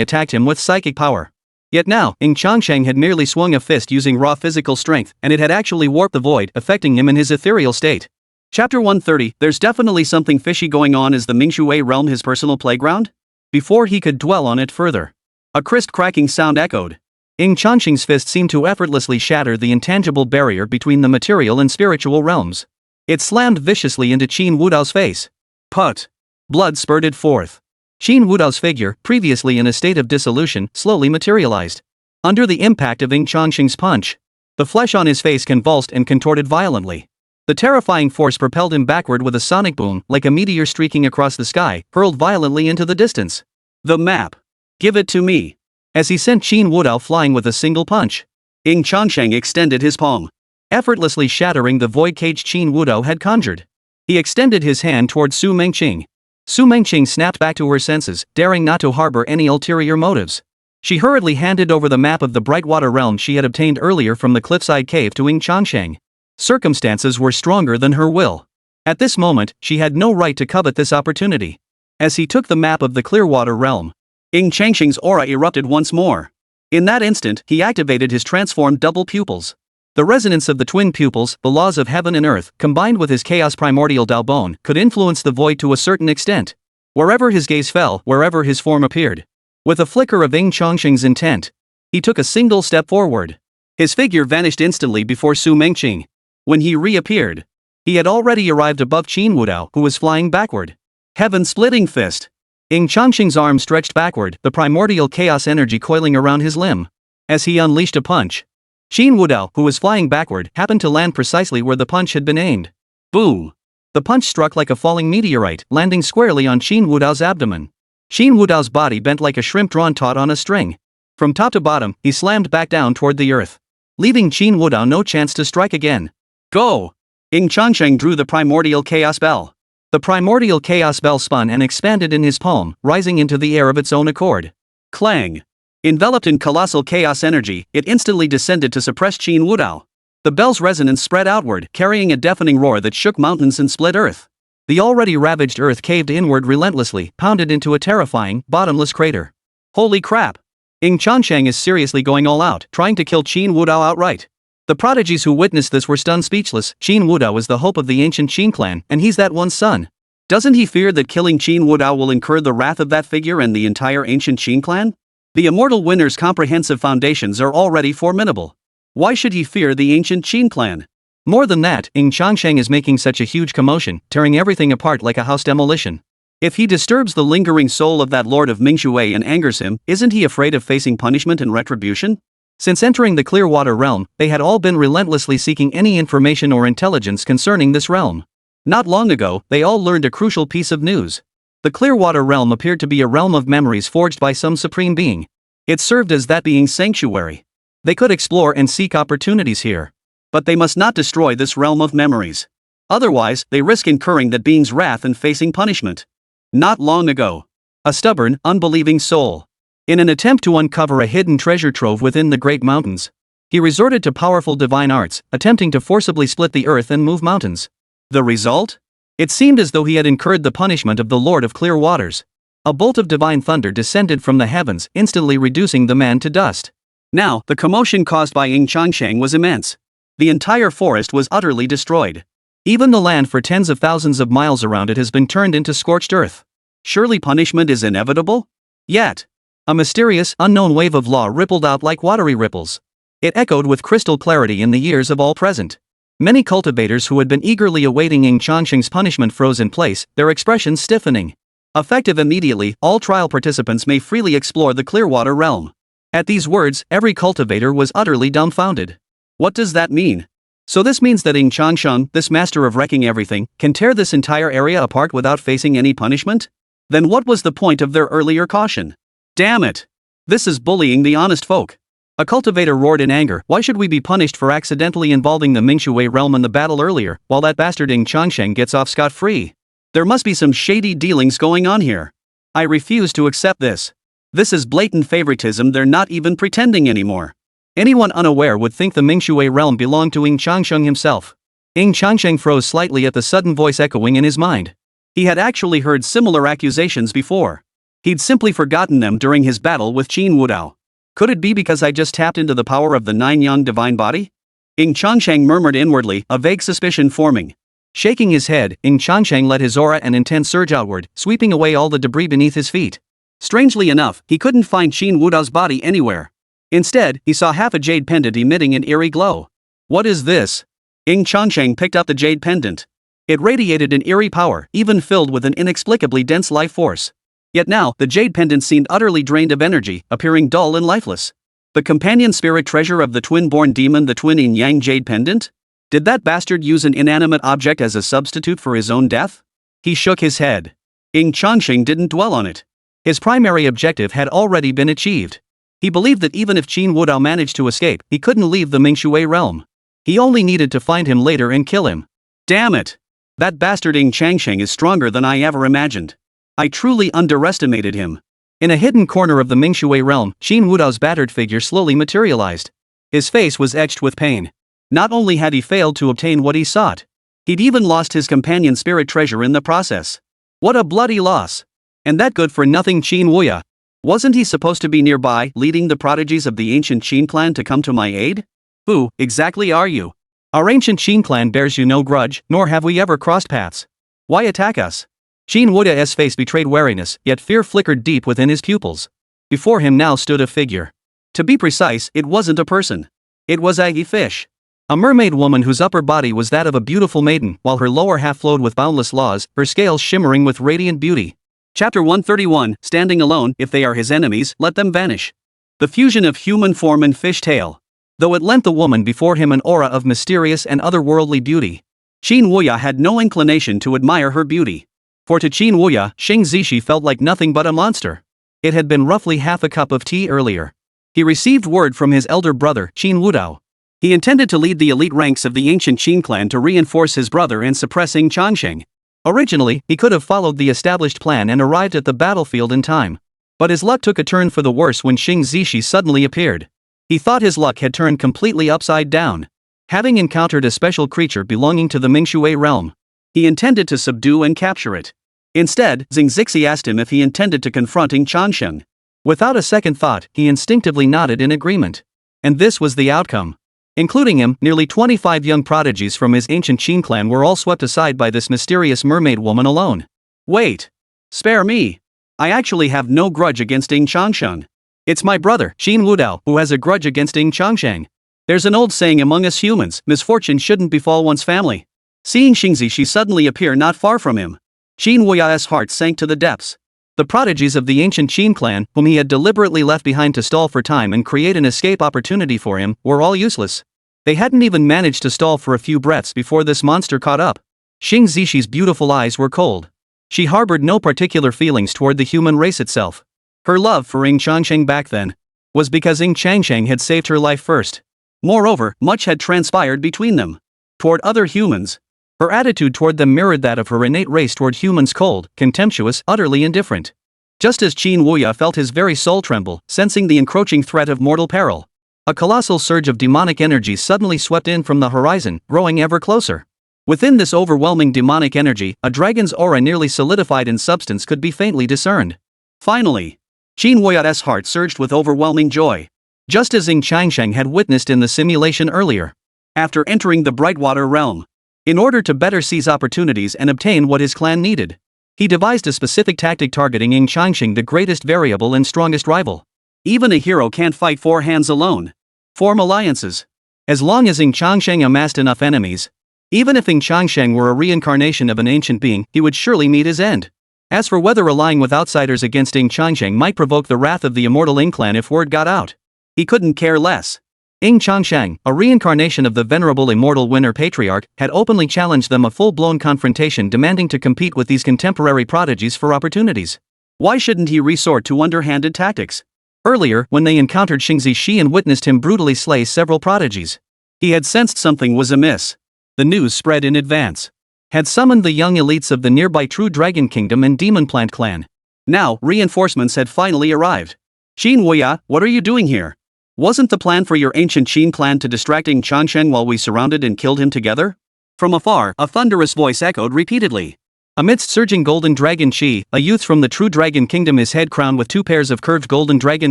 Speaker 1: attacked him with psychic power. Yet now, Ying Changsheng had merely swung a fist using raw physical strength, and it had actually warped the void, affecting him in his ethereal state. Chapter 130. There's definitely something fishy going on. Is the Mingshui realm his personal playground? Before he could dwell on it further, a crisp cracking sound echoed. Ying Changsheng's fist seemed to effortlessly shatter the intangible barrier between the material and spiritual realms. It slammed viciously into Qin Wudao's face. Put! Blood spurted forth. Qin Wudao's figure, previously in a state of dissolution, slowly materialized. Under the impact of Ying Changsheng's punch, the flesh on his face convulsed and contorted violently. The terrifying force propelled him backward with a sonic boom, like a meteor streaking across the sky, hurled violently into the distance. The map. Give it to me. As he sent Qin Wudao flying with a single punch, Ying Changsheng extended his palm, effortlessly shattering the void cage Qin Wudao had conjured. He extended his hand towards Su Mengqing. Su Mengqing snapped back to her senses, daring not to harbor any ulterior motives. She hurriedly handed over the map of the Brightwater realm she had obtained earlier from the cliffside cave to Ying Changsheng. Circumstances were stronger than her will. At this moment, she had no right to covet this opportunity. As he took the map of the Clearwater realm, Ying Changsheng's aura erupted once more. In that instant, he activated his transformed double pupils. The resonance of the twin pupils, the laws of heaven and earth, combined with his chaos primordial Dao Bone, could influence the void to a certain extent. Wherever his gaze fell, wherever his form appeared. With a flicker of Ying Changsheng's intent, he took a single step forward. His figure vanished instantly before Su Mengqing. When he reappeared, he had already arrived above Qin Wudao, who was flying backward. Heaven-splitting fist. Ying Changsheng's arm stretched backward, the primordial chaos energy coiling around his limb. As he unleashed a punch, Qin Wudao, who was flying backward, happened to land precisely where the punch had been aimed. Boom! The punch struck like a falling meteorite, landing squarely on Qin Wudao's abdomen. Qin Wudao's body bent like a shrimp drawn taut on a string. From top to bottom, he slammed back down toward the earth, leaving Qin Wudao no chance to strike again. Go! Ying Changsheng drew the primordial chaos bell. The primordial chaos bell spun and expanded in his palm, rising into the air of its own accord. Clang! Enveloped in colossal chaos energy, it instantly descended to suppress Qin Wudao. The bell's resonance spread outward, carrying a deafening roar that shook mountains and split earth. The already ravaged earth caved inward relentlessly, pounded into a terrifying, bottomless crater. Holy crap! Ying Changsheng is seriously going all out, trying to kill Qin Wudao outright. The prodigies who witnessed this were stunned speechless. Qin Wudao is the hope of the ancient Ying Clan, and he's that one's son. Doesn't he fear that killing Qin Wudao will incur the wrath of that figure and the entire ancient Ying Clan? The immortal winner's comprehensive foundations are already formidable. Why should he fear the ancient Ying Clan? More than that, Ying Changsheng is making such a huge commotion, tearing everything apart like a house demolition. If he disturbs the lingering soul of that lord of Mingshui and angers him, isn't he afraid of facing punishment and retribution? Since entering the Clearwater realm, they had all been relentlessly seeking any information or intelligence concerning this realm. Not long ago, they all learned a crucial piece of news. The Clearwater realm appeared to be a realm of memories forged by some supreme being. It served as that being's sanctuary. They could explore and seek opportunities here. But they must not destroy this realm of memories. Otherwise, they risk incurring that being's wrath and facing punishment. Not long ago, a stubborn, unbelieving soul, in an attempt to uncover a hidden treasure trove within the Great Mountains, he resorted to powerful divine arts, attempting to forcibly split the earth and move mountains. The result? It seemed as though he had incurred the punishment of the Lord of Clear Waters.
Speaker 2: A bolt of divine thunder descended from the heavens, instantly reducing the man to dust.
Speaker 1: Now, the commotion caused by Ying Changsheng was immense. The entire forest was utterly destroyed.
Speaker 2: Even the land for tens of thousands of miles around it has been turned into scorched earth.
Speaker 1: Surely punishment is inevitable? Yet,
Speaker 2: a mysterious, unknown wave of law rippled out like watery ripples. It echoed with crystal clarity in the ears of all present. Many cultivators who had been eagerly awaiting Ying Changsheng's punishment froze in place, their expressions stiffening. Effective immediately, all trial participants may freely explore the Clearwater realm. At these words, every cultivator was utterly dumbfounded.
Speaker 1: What does that mean?
Speaker 2: So this means that Ying Changsheng, this master of wrecking everything, can tear this entire area apart without facing any punishment?
Speaker 1: Then what was the point of their earlier caution? Damn it! This is bullying the honest folk.
Speaker 2: A cultivator roared in anger. Why should we be punished for accidentally involving the Mingshui realm in the battle earlier, while that bastard Ying Changsheng gets off scot-free?
Speaker 1: There must be some shady dealings going on here. I refuse to accept this. This is blatant favoritism. They're not even pretending anymore.
Speaker 2: Anyone unaware would think the Mingshui realm belonged to Ying Changsheng himself. Ying Changsheng froze slightly at the sudden voice echoing in his mind.
Speaker 1: He had actually heard similar accusations before. He'd simply forgotten them during his battle with Qin Wudao. Could it be because I just tapped into the power of the Nine Yang Divine Body? Ying Changsheng murmured inwardly, a vague suspicion forming.
Speaker 2: Shaking his head, Ying Changsheng let his aura and intent surge outward, sweeping away all the debris beneath his feet.
Speaker 1: Strangely enough, he couldn't find Qin Wudao's body anywhere. Instead, he saw half a jade pendant emitting an eerie glow.
Speaker 2: What is this?
Speaker 1: Ying Changsheng picked up the jade pendant. It radiated an eerie power, even filled with an inexplicably dense life force. Yet now, the jade pendant seemed utterly drained of energy, appearing dull and lifeless. The companion spirit treasure of the twin-born demon, the twin yin yang jade pendant? Did that bastard use an inanimate object as a substitute for his own death? He shook his head. Ying Changsheng didn't dwell on it.
Speaker 2: His primary objective had already been achieved. He believed that even if Qin Wudao managed to escape, he couldn't leave the Mingshui realm. He only needed to find him later and kill him.
Speaker 1: Damn it! That bastard Ying Changsheng is stronger than I ever imagined. I truly underestimated him.
Speaker 2: In a hidden corner of the Mingshui realm, Qin Wudao's battered figure slowly materialized. His face was etched with pain. Not only had he failed to obtain what he sought, he'd even lost his companion spirit treasure in the process. What a bloody loss! And that good-for-nothing Qin Wuya. Wasn't he supposed to be nearby, leading the prodigies of the ancient Qin clan to come to my aid? Who, exactly are you? Our ancient Qin clan bears you no grudge, nor have we ever crossed paths. Why attack us? Qin Wuda's face betrayed wariness, yet fear flickered deep within his pupils. Before him now stood a figure.
Speaker 1: To be precise, it wasn't a person. It was a fish.
Speaker 2: A mermaid woman whose upper body was that of a beautiful maiden, while her lower half flowed with boundless laws, her scales shimmering with radiant beauty.
Speaker 1: Chapter 131, Standing Alone. If they are his enemies, let them vanish. The fusion of human form and fish tail. Though it lent the woman before him an aura of mysterious and otherworldly beauty, Qin Wuya had no inclination to admire her beauty. For to Qin Wuya, Xing Zishi felt like nothing but a monster. It had been roughly half a cup of tea earlier. He received word from his elder brother, Qin Wudao. He intended to lead the elite ranks of the ancient Qin clan to reinforce his brother and suppress Ying Changsheng. Originally, he could have followed the established plan and arrived at the battlefield in time. But his luck took a turn for the worse when Xing Zishi suddenly appeared. He thought his luck had turned completely upside down. Having encountered a special creature belonging to the Mingshui realm, he intended to subdue and capture it. Instead, Xing Zixi asked him if he intended to confront Ying Changsheng. Without a second thought, he instinctively nodded in agreement. And this was the outcome. Including him, nearly 25 young prodigies from his ancient Qin clan were all swept aside by this mysterious mermaid woman alone. Wait! Spare me! I actually have no grudge against Ying Changsheng. It's my brother, Qin Wudao, who has a grudge against Ying Changsheng. There's an old saying among us humans, misfortune shouldn't befall one's family. Seeing Xing Zishi suddenly appear not far from him, Qin Wuya's heart sank to the depths. The prodigies of the ancient Qin clan, whom he had deliberately left behind to stall for time and create an escape opportunity for him, were all useless. They hadn't even managed to stall for a few breaths before this monster caught up. Xing Zishi's beautiful eyes were cold. She harbored no particular feelings toward the human race itself. Her love for Ying Changsheng back then was because Ying Changsheng had saved her life first. Moreover, much had transpired between them. Toward other humans, her attitude toward them mirrored that of her innate race toward humans, cold, contemptuous, utterly indifferent. Just as Qin Wuya felt his very soul tremble, sensing the encroaching threat of mortal peril, a colossal surge of demonic energy suddenly swept in from the horizon, growing ever closer. Within this overwhelming demonic energy, a dragon's aura nearly solidified in substance could be faintly discerned. Finally! Qin Huiya's heart surged with overwhelming joy. Just as Ying Changsheng had witnessed in the simulation earlier. After entering the Brightwater realm. In order to better seize opportunities and obtain what his clan needed. He devised a specific tactic targeting Ying Changsheng, the greatest variable and strongest rival. Even a hero can't fight four hands alone. Form alliances. As long as Ying Changsheng amassed enough enemies. Even if Ying Changsheng were a reincarnation of an ancient being, he would surely meet his end. As for whether allying with outsiders against Ying Changsheng might provoke the wrath of the immortal Ying Clan if word got out. He couldn't care less. Ying Changsheng, a reincarnation of the venerable immortal winner patriarch, had openly challenged them a full-blown confrontation, demanding to compete with these contemporary prodigies for opportunities. Why shouldn't he resort to underhanded tactics? Earlier, when they encountered Xingzi Shi and witnessed him brutally slay several prodigies, he had sensed something was amiss. The news spread in advance. Had summoned the young elites of the nearby True Dragon Kingdom and Demon Plant Clan. Now, reinforcements had finally arrived. Qin Huiya, what are you doing here? Wasn't the plan for your ancient Qin clan to distract Ying Changsheng while we surrounded and killed him together? From afar, a thunderous voice echoed repeatedly. Amidst surging golden dragon chi, a youth from the True Dragon Kingdom, his head crowned with two pairs of curved golden dragon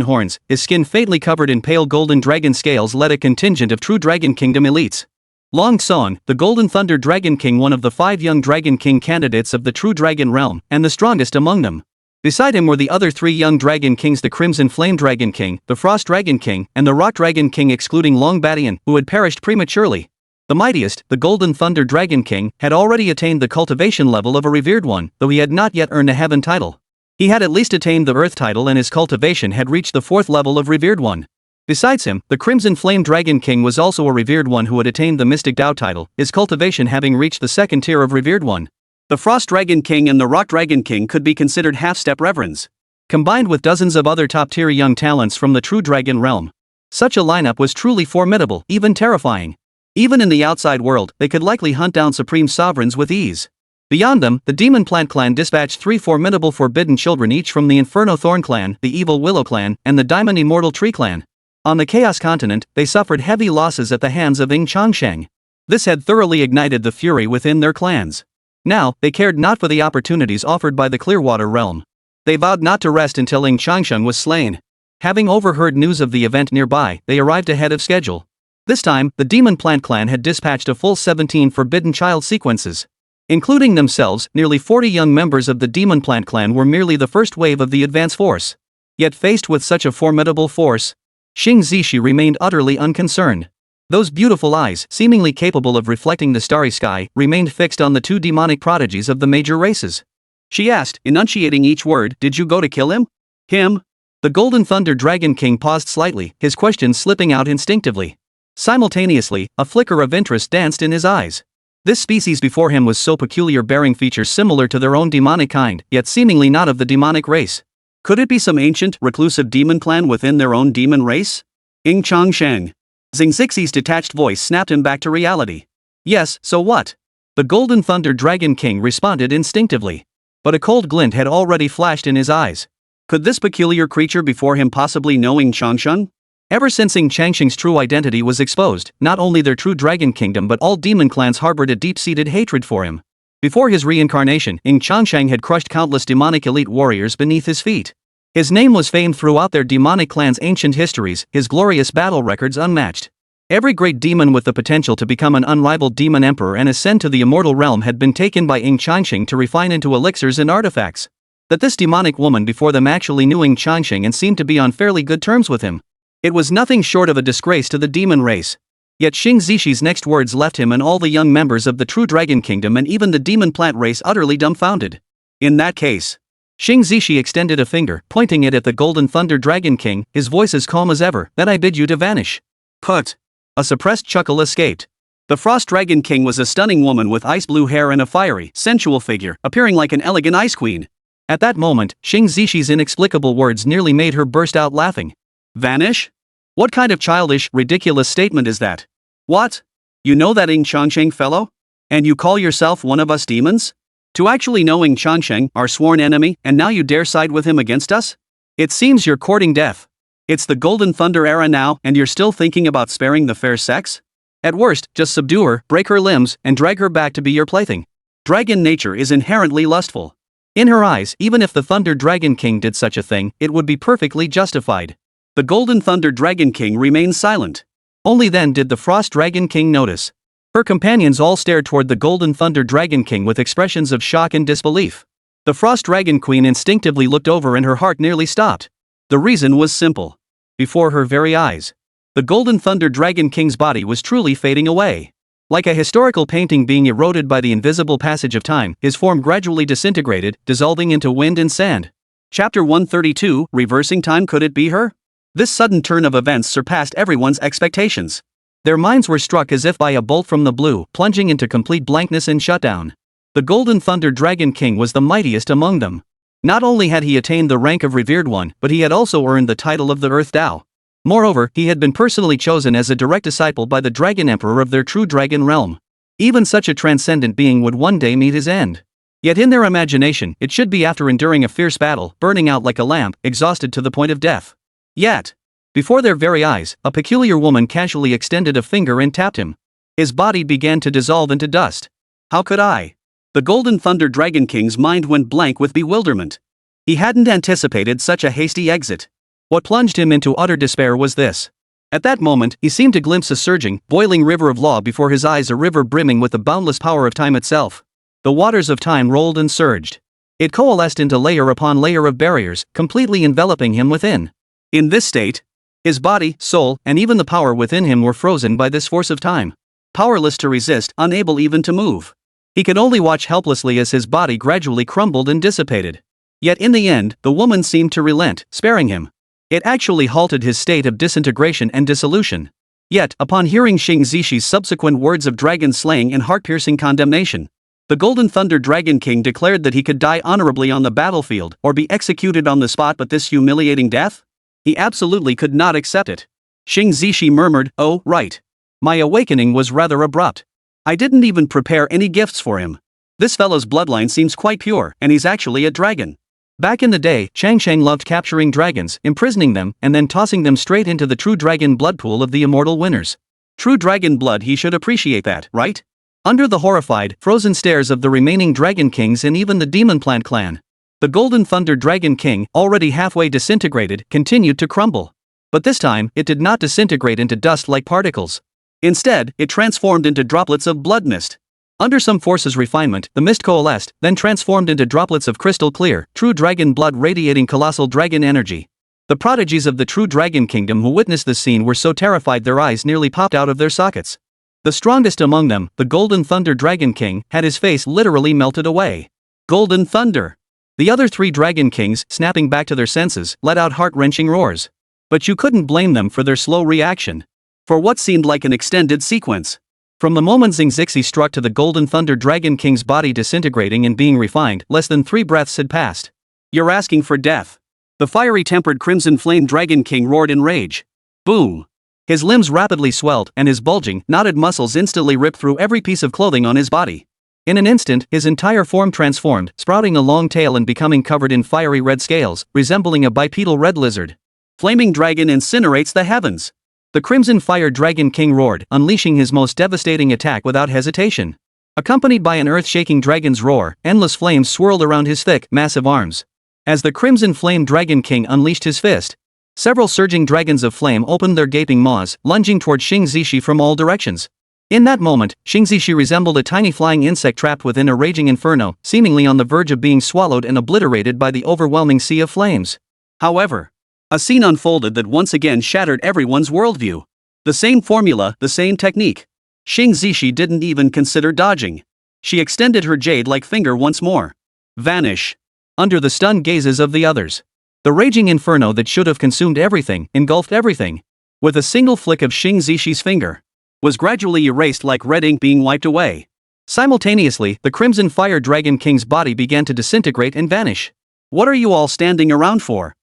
Speaker 1: horns, his skin faintly covered in pale golden dragon scales, led a contingent of True Dragon Kingdom elites. Long Son, the Golden Thunder Dragon King, one of the 5 young Dragon King candidates of the True Dragon realm, and the strongest among them. Beside him were the other 3 young Dragon Kings, the Crimson Flame Dragon King, the Frost Dragon King, and the Rock Dragon King, excluding Long Badian, who had perished prematurely. The mightiest, the Golden Thunder Dragon King, had already attained the cultivation level of a revered one, though he had not yet earned a heaven title. He had at least attained the earth title, and his cultivation had reached the 4th level of revered one. Besides him, the Crimson Flame Dragon King was also a revered one who had attained the Mystic Dao title, his cultivation having reached the 2nd tier of revered one. The Frost Dragon King and the Rock Dragon King could be considered half-step reverends. Combined with dozens of other top-tier young talents from the True Dragon realm. Such a lineup was truly formidable, even terrifying. Even in the outside world, they could likely hunt down supreme sovereigns with ease. Beyond them, the Demon Plant Clan dispatched 3 formidable forbidden children, each from the Inferno Thorn Clan, the Evil Willow Clan, and the Diamond Immortal Tree Clan. On the Chaos Continent, they suffered heavy losses at the hands of Ying Changsheng. This had thoroughly ignited the fury within their clans. Now, they cared not for the opportunities offered by the Clearwater realm. They vowed not to rest until Ying Changsheng was slain. Having overheard news of the event nearby, they arrived ahead of schedule. This time, the Demon Plant Clan had dispatched a full 17 forbidden child sequences. Including themselves, nearly 40 young members of the Demon Plant Clan were merely the first wave of the advance force. Yet faced with such a formidable force, Xing Zishi remained utterly unconcerned. Those beautiful eyes, seemingly capable of reflecting the starry sky, remained fixed on the 2 demonic prodigies of the major races. She asked, enunciating each word, "Did you go to kill him?" Him? The Golden Thunder Dragon King paused slightly, his question slipping out instinctively. Simultaneously, a flicker of interest danced in his eyes. This species before him was so peculiar, bearing features similar to their own demonic kind, yet seemingly not of the demonic race. Could it be some ancient, reclusive demon clan within their own demon race? Ying Changsheng. Xing Zixi's detached voice snapped him back to reality. Yes, so what? The Golden Thunder Dragon King responded instinctively. But a cold glint had already flashed in his eyes. Could this peculiar creature before him possibly know Ying Changsheng? Ever since Ying Changsheng's true identity was exposed, not only their True Dragon Kingdom but all demon clans harbored a deep-seated hatred for him. Before his reincarnation, Ying Changsheng had crushed countless demonic elite warriors beneath his feet. His name was famed throughout their demonic clan's ancient histories, his glorious battle records unmatched. Every great demon with the potential to become an unrivaled demon emperor and ascend to the immortal realm had been taken by Ying Changsheng to refine into elixirs and artifacts. That this demonic woman before them actually knew Ying Changsheng and seemed to be on fairly good terms with him. It was nothing short of a disgrace to the demon race. Yet Xing Zishi's next words left him and all the young members of the True Dragon Kingdom and even the demon plant race utterly dumbfounded. In that case, Xing Zishi extended a finger, pointing it at the Golden Thunder Dragon King, his voice as calm as ever. "Then I bid you to vanish." Put. A suppressed chuckle escaped. The Frost Dragon King was a stunning woman with ice blue hair and a fiery, sensual figure, appearing like an elegant ice queen. At that moment, Xing Zishi's inexplicable words nearly made her burst out laughing. Vanish? What kind of childish, ridiculous statement is that? What? You know that Ying Changsheng fellow? And you call yourself one of us demons? To actually know Ying Changsheng, our sworn enemy, and now you dare side with him against us? It seems you're courting death. It's the Golden Thunder era now, and you're still thinking about sparing the fair sex? At worst, just subdue her, break her limbs, and drag her back to be your plaything. Dragon nature is inherently lustful.
Speaker 2: In her eyes, even if the Thunder Dragon King did such a thing, it would be perfectly justified.
Speaker 1: The Golden Thunder Dragon King remained silent.
Speaker 2: Only then did the Frost Dragon King notice. Her companions all stared toward the Golden Thunder Dragon King with expressions of shock and disbelief. The Frost Dragon Queen instinctively looked over and her heart nearly stopped. The reason was simple. Before her very eyes, the Golden Thunder Dragon King's body was truly fading away. Like a historical painting being eroded by the invisible passage of time, his form gradually disintegrated, dissolving into wind and sand.
Speaker 1: Chapter 132, Reversing Time. Could it be her? This sudden turn of events surpassed everyone's expectations.
Speaker 2: Their minds were struck as if by a bolt from the blue, plunging into complete blankness and shutdown. The Golden Thunder Dragon King was the mightiest among them. Not only had he attained the rank of Revered One, but he had also earned the title of the Earth Tao. Moreover, he had been personally chosen as a direct disciple by the Dragon Emperor of their true dragon realm. Even such a transcendent being would one day meet his end. Yet in their imagination, it should be after enduring a fierce battle, burning out like a lamp, exhausted to the point of death. Yet, before their very eyes, a peculiar woman casually extended a finger and tapped him. His body began to dissolve into dust.
Speaker 1: How could I? The Golden Thunder Dragon King's mind went blank with bewilderment. He hadn't anticipated such a hasty exit.
Speaker 2: What plunged him into utter despair was this. At that moment, he seemed to glimpse a surging, boiling river of law before his eyes, a river brimming with the boundless power of time itself. The waters of time rolled and surged. It coalesced into layer upon layer of barriers, completely enveloping him within.
Speaker 1: In this state, his body, soul, and even the power within him were frozen by this force of time. Powerless to resist, unable even to move. He could only watch helplessly as his body gradually crumbled and dissipated. Yet in the end, the woman seemed to relent, sparing him. It actually halted his state of disintegration and dissolution. Yet, upon hearing Xing Zishi's subsequent words of dragon slaying and heart-piercing condemnation, the Golden Thunder Dragon King declared that he could die honorably on the battlefield or be executed on the spot, but this humiliating death? He absolutely could not accept it. Xing Zishi murmured, "Oh, right. My awakening was rather abrupt. I didn't even prepare any gifts for him. This fellow's bloodline seems quite pure, and he's actually a dragon."
Speaker 2: Back in the day, Changsheng loved capturing dragons, imprisoning them, and then tossing them straight into the true dragon blood pool of the immortal winners.
Speaker 1: True dragon blood, he should appreciate that, right?
Speaker 2: Under the horrified, frozen stares of the remaining dragon kings and even the demon plant clan, the Golden Thunder Dragon King, already halfway disintegrated, continued to crumble. But this time, it did not disintegrate into dust-like particles.
Speaker 1: Instead, it transformed into droplets of blood mist.
Speaker 2: Under some force's refinement, the mist coalesced, then transformed into droplets of crystal clear, true dragon blood radiating colossal dragon energy. The prodigies of the true dragon kingdom who witnessed this scene were so terrified their eyes nearly popped out of their sockets. The strongest among them, the Golden Thunder Dragon King, had his face literally melted away.
Speaker 1: Golden Thunder!
Speaker 2: The other three dragon kings, snapping back to their senses, let out heart-wrenching roars. But you couldn't blame them for their slow reaction.
Speaker 1: For what seemed like an extended sequence.
Speaker 2: From the moment Xing Zixi struck to the Golden Thunder Dragon King's body disintegrating and being refined, less than 3 breaths had passed.
Speaker 1: "You're asking for death." The fiery-tempered Crimson Flame Dragon King roared in rage. Boom! His limbs rapidly swelled, and his bulging, knotted muscles instantly ripped through every piece of clothing on his body. In an instant, his entire form transformed, sprouting a long tail and becoming covered in fiery red scales, resembling a bipedal red lizard. Flaming Dragon incinerates the heavens. The Crimson Fire Dragon King roared, unleashing his most devastating attack without hesitation. Accompanied by an earth-shaking dragon's roar, endless flames swirled around his thick, massive arms. As the Crimson Flame Dragon King unleashed his fist, several surging dragons of flame opened their gaping maws, lunging toward Xing Zishi from all directions. In that moment, Xing Zishi resembled a tiny flying insect trapped within a raging inferno, seemingly on the verge of being swallowed and obliterated by the overwhelming sea of flames. However, a scene unfolded that once again shattered everyone's worldview. The same formula, the same technique. Xing Zishi didn't even consider dodging. She extended her jade-like finger once more. Vanish. Under the stunned gazes of the others, the raging inferno that should have consumed everything, engulfed everything, with a single flick of Xing Zishi's finger, was gradually erased like red ink being wiped away. Simultaneously, the Crimson Fire Dragon King's body began to disintegrate and vanish. "What are you all standing around for?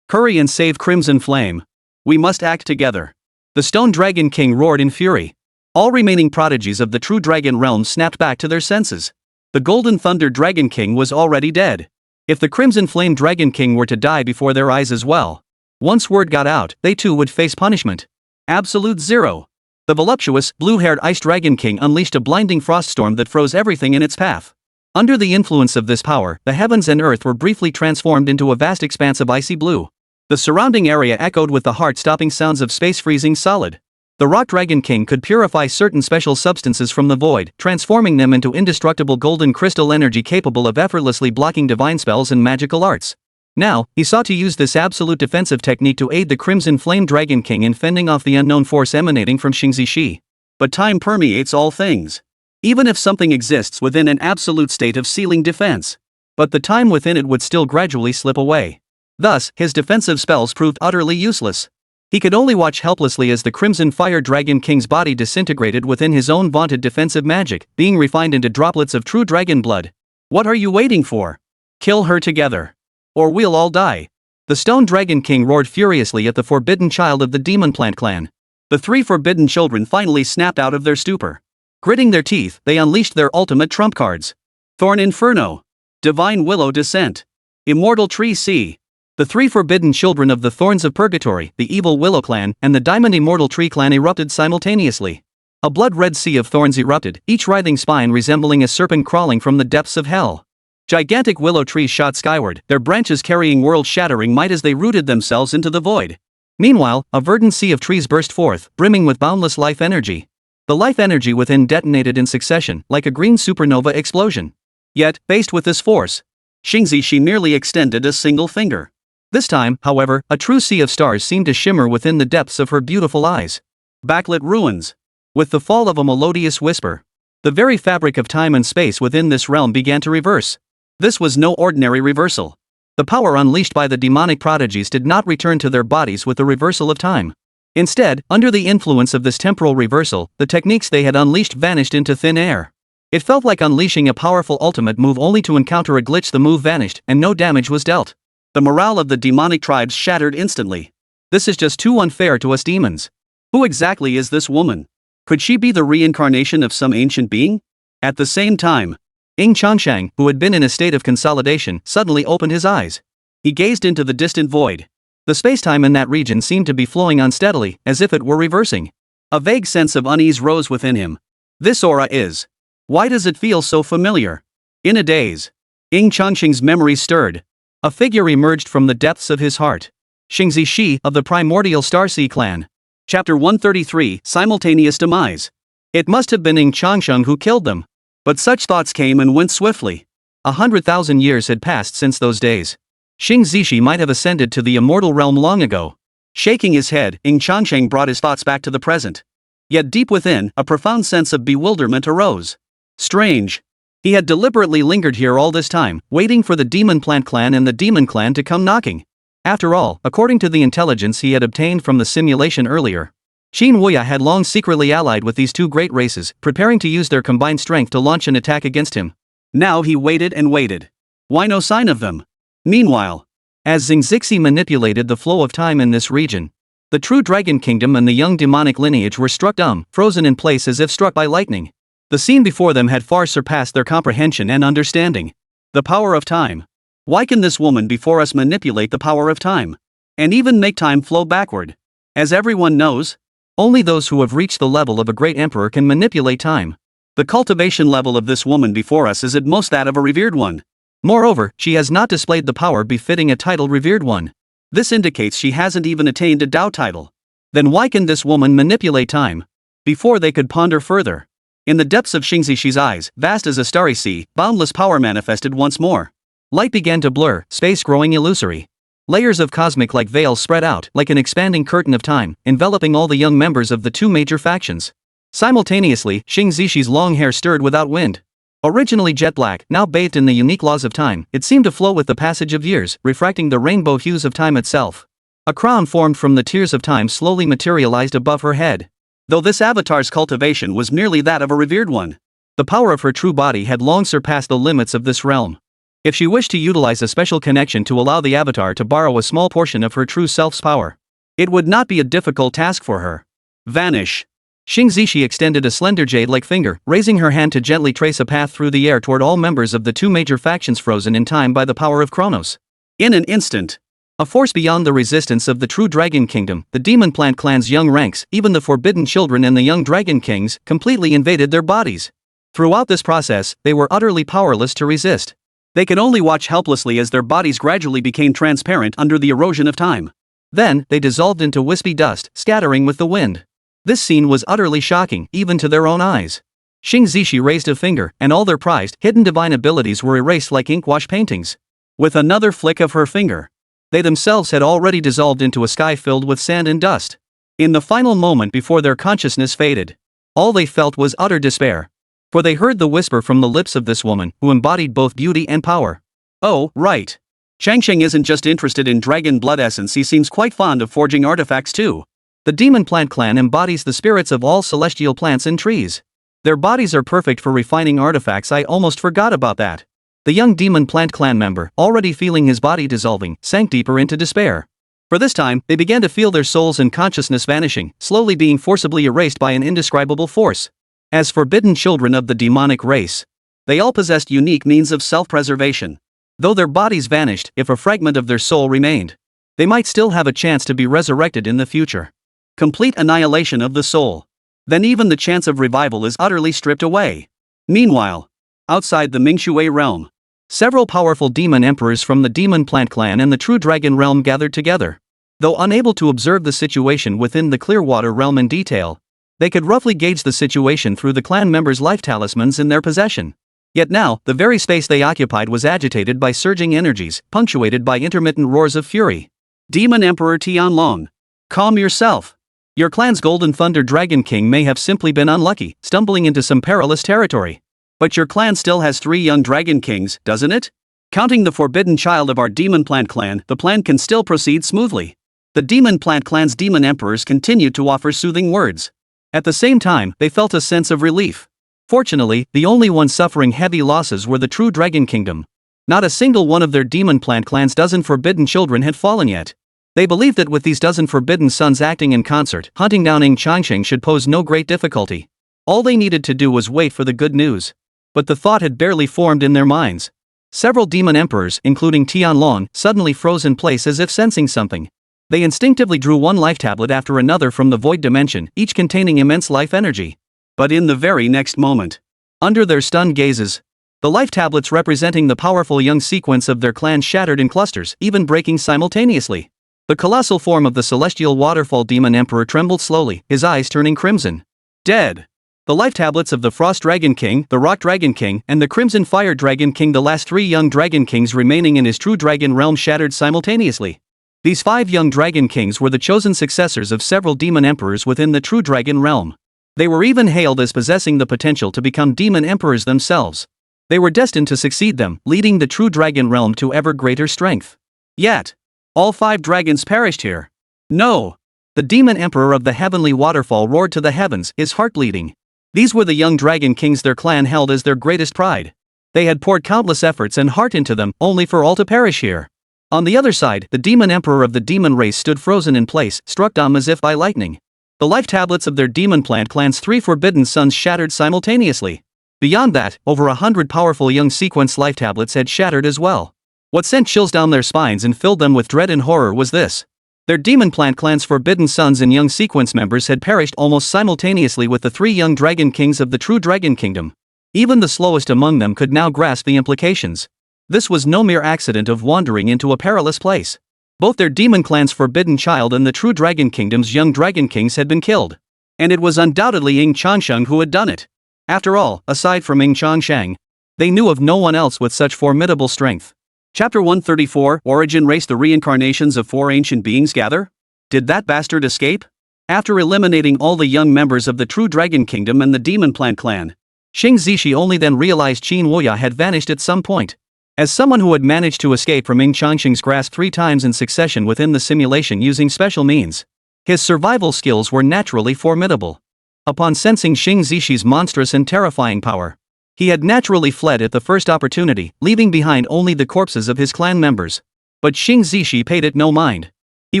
Speaker 1: Hurry and save Crimson Flame. We must act together." The Stone Dragon King roared in fury. All remaining prodigies of the true dragon realm snapped back to their senses. The Golden Thunder Dragon King was already dead. If the Crimson Flame Dragon King were to die before their eyes as well, once word got out, they too would face punishment. Absolute zero. The voluptuous, blue-haired Ice Dragon King unleashed a blinding frost storm that froze everything in its path.
Speaker 2: Under the influence of this power, the heavens and earth were briefly transformed into a vast expanse of icy blue. The surrounding area echoed with the heart-stopping sounds of space freezing solid. The Rock Dragon King could purify certain special substances from the void, transforming them into indestructible golden crystal energy capable of effortlessly blocking divine spells and magical arts. Now, he sought to use this absolute defensive technique to aid the Crimson Flame Dragon King in fending off the unknown force emanating from Qingxian.
Speaker 1: But time permeates all things. Even if something exists within an absolute state of sealing defense.
Speaker 2: But the time within it would still gradually slip away. Thus, his defensive spells proved utterly useless. He could only watch helplessly as the Crimson Fire Dragon King's body disintegrated within his own vaunted defensive magic, being refined into droplets of true dragon blood.
Speaker 1: What are you waiting for? Kill her together. Or we'll all die.
Speaker 2: The Stone Dragon King roared furiously at the forbidden child of the Demon Plant clan.
Speaker 1: The three forbidden children finally snapped out of their stupor. Gritting their teeth, they unleashed their ultimate trump cards. Thorn Inferno. Divine Willow Descent. Immortal Tree Sea. The three forbidden children of the Thorns of Purgatory, the Evil Willow Clan, and the Diamond Immortal Tree Clan erupted simultaneously. A blood-red sea of thorns erupted, each writhing spine resembling a serpent crawling from the depths of hell. Gigantic willow trees shot skyward, their branches carrying world-shattering might as they rooted themselves into the void. Meanwhile, a verdant sea of trees burst forth, brimming with boundless life energy. The life energy within detonated in succession, like a green supernova explosion. Yet, faced with this force, Qingxian merely extended a single finger. This time, however, a true sea of stars seemed to shimmer within the depths of her beautiful eyes. Backlit ruins. With the fall of a melodious whisper, the very fabric of time and space within this realm began to reverse. This was no ordinary reversal. The power unleashed by the demonic prodigies did not return to their bodies with the reversal of time. Instead, under the influence of this temporal reversal, the techniques they had unleashed vanished into thin air. It felt like unleashing a powerful ultimate move only to encounter a glitch. The move vanished, and no damage was dealt. The morale of the demonic tribes shattered instantly. This is just too unfair to us demons. Who exactly is this woman? Could she be the reincarnation of some ancient being? At the same time, Ying Changsheng, who had been in a state of consolidation, suddenly opened his eyes. He gazed into the distant void. The spacetime in that region seemed to be flowing unsteadily, as if it were reversing. A vague sense of unease rose within him. This aura is. Why does it feel so familiar? In a daze, Ying Changsheng's memories stirred. A figure emerged from the depths of his heart. Qingxian of the Primordial Starseed clan. Chapter 133, Simultaneous Demise. It must have been Ying Changsheng who killed them. But such thoughts came and went swiftly. 100,000 years had passed since those days. Qingxian might have ascended to the immortal realm long ago. Shaking his head, Ying Changsheng brought his thoughts back to the present. Yet deep within, a profound sense of bewilderment arose. Strange. He had deliberately lingered here all this time, waiting for the Demon Plant clan and the Demon Clan to come knocking. After all, according to the intelligence he had obtained from the simulation earlier, Qin Wuya had long secretly allied with these two great races, preparing to use their combined strength to launch an attack against him. Now he waited and waited. Why no sign of them? Meanwhile, as Xingxixi manipulated the flow of time in this region, the true Dragon Kingdom and the young demonic lineage were struck dumb, frozen in place as if struck by lightning. The scene before them had far surpassed their comprehension and understanding. The power of time. Why can this woman before us manipulate the power of time? And even make time flow backward? As everyone knows, only those who have reached the level of a great emperor can manipulate time. The cultivation level of this woman before us is at most that of a revered one. Moreover, she has not displayed the power befitting a titled revered one. This indicates she hasn't even attained a Dao title. Then why can this woman manipulate time? Before they could ponder further, in the depths of Qingxian's eyes, vast as a starry sea, boundless power manifested once more. Light began to blur, space growing illusory. Layers of cosmic-like veils spread out, like an expanding curtain of time, enveloping all the young members of the two major factions. Simultaneously, Qingxian's long hair stirred without wind. Originally jet black, now bathed in the unique laws of time, it seemed to flow with the passage of years, refracting the rainbow hues of time itself. A crown formed from the tears of time slowly materialized above her head. Though this avatar's cultivation was merely that of a revered one, the power of her true body had long surpassed the limits of this realm. If she wished to utilize a special connection to allow the avatar to borrow a small portion of her true self's power, it would not be a difficult task for her. Vanish. Qingxian extended a slender jade-like finger, raising her hand to gently trace a path through the air toward all members of the two major factions frozen in time by the power of Chronos. In an instant, a force beyond the resistance of the true Dragon Kingdom, the Demon Plant clan's young ranks, even the forbidden children and the young Dragon Kings, completely invaded their bodies.
Speaker 2: Throughout this process, they were utterly powerless to resist.
Speaker 1: They could only watch helplessly as their bodies gradually became transparent under the erosion of time.
Speaker 2: Then, they dissolved into wispy dust, scattering with the wind. This scene was utterly shocking, even to their own eyes. Xing Zishi raised a finger, and all their prized, hidden divine abilities were erased like inkwash paintings.
Speaker 1: With another flick of her finger,
Speaker 2: they themselves had already dissolved into a sky filled with sand and dust.
Speaker 1: In the final moment before their consciousness faded,
Speaker 2: all they felt was utter despair. For they heard the whisper from the lips of this woman, who embodied both beauty and power.
Speaker 1: "Oh, right. Changsheng isn't just interested in dragon blood essence, he seems quite fond of forging artifacts too."
Speaker 2: The demon plant clan embodies the spirits of all celestial plants and trees. Their bodies are perfect for refining artifacts. I almost forgot about that. The young demon plant clan member, already feeling his body dissolving, sank deeper into despair. For this time, they began to feel their souls and consciousness vanishing, slowly being forcibly erased by an indescribable force. As forbidden children of the demonic race,
Speaker 1: they all possessed unique means of self-preservation.
Speaker 2: Though their bodies vanished, if a fragment of their soul remained, they might still have a chance to be resurrected in the future.
Speaker 1: Complete annihilation of the soul. Then even the chance of revival is utterly stripped away. Meanwhile, outside the Mingshui realm,
Speaker 2: several powerful demon emperors from the demon plant clan and the true dragon realm gathered together. Though unable to observe the situation within the Clearwater realm in detail, they could roughly gauge the situation through the clan members' life talismans in their possession. Yet now, the very space they occupied was agitated by surging energies, punctuated by intermittent roars of fury.
Speaker 1: Demon Emperor Tianlong, calm yourself. Your clan's Golden Thunder Dragon King may have simply been unlucky, stumbling into some perilous territory. But your clan still has 3 young Dragon Kings, doesn't it? Counting the forbidden child of our Demon Plant clan, the plan can still proceed smoothly. The Demon Plant clan's demon emperors continued to offer soothing words. At the same time, they felt a sense of relief. Fortunately, the only ones suffering heavy losses were the true Dragon Kingdom. Not a single one of their Demon Plant clan's dozen forbidden children had fallen yet. They believed that with these dozen forbidden sons acting in concert, hunting down Ying Changsheng should pose no great difficulty. All they needed to do was wait for the good news. But the thought had barely formed in their minds. Several demon emperors, including Tianlong, suddenly froze in place as if sensing something. They instinctively drew one life tablet after another from the void dimension, each containing immense life energy.
Speaker 2: But in the very next moment, under their stunned gazes, the life tablets representing the powerful young sequence of their clan shattered in clusters, even breaking simultaneously. The colossal form of the celestial waterfall demon emperor trembled slowly, his eyes turning crimson. Dead. The life tablets of the Frost Dragon King, the Rock Dragon King, and the Crimson Fire Dragon King, the last 3 young Dragon Kings remaining in his true dragon realm, shattered simultaneously. These 5 young Dragon Kings were the chosen successors of several demon emperors within the true dragon realm. They were even hailed as possessing the potential to become demon emperors themselves. They were destined to succeed them, leading the true dragon realm to ever greater strength. Yet, all 5 dragons perished here. No! The demon emperor of the heavenly waterfall roared to the heavens, his heart bleeding. These were the young Dragon Kings their clan held as their greatest pride. They had poured countless efforts and heart into them, only for all to perish here. On the other side, the demon emperor of the demon race stood frozen in place, struck dumb as if by lightning. The life tablets of their demon plant clan's 3 forbidden sons shattered simultaneously. Beyond that, over 100 powerful young sequence life tablets had shattered as well. What sent chills down their spines and filled them with dread and horror was this. Their demon plant clan's forbidden sons and young sequence members had perished almost simultaneously with the 3 young Dragon Kings of the true Dragon Kingdom. Even the slowest among them could now grasp the implications. This was no mere accident of wandering into a perilous place. Both their demon clan's forbidden child and the true Dragon Kingdom's young Dragon Kings had been killed. And it was undoubtedly Ying Changsheng who had done it. After all, aside from Ying Changsheng, they knew of no one else with such formidable strength. Chapter 134, Origin Race. The reincarnations of 4 ancient beings gather? Did that bastard escape? After eliminating all the young members of the true Dragon Kingdom and the Demon Plant clan, Xing Zishi only then realized Qin Woya had vanished at some point. As someone who had managed to escape from Ying Changsheng's grasp 3 times in succession within the simulation using special means, his survival skills were naturally formidable. Upon sensing Xing Zishi's monstrous and terrifying power, he had naturally fled at the first opportunity, leaving behind only the corpses of his clan members. But Xing Zishi paid it no mind. He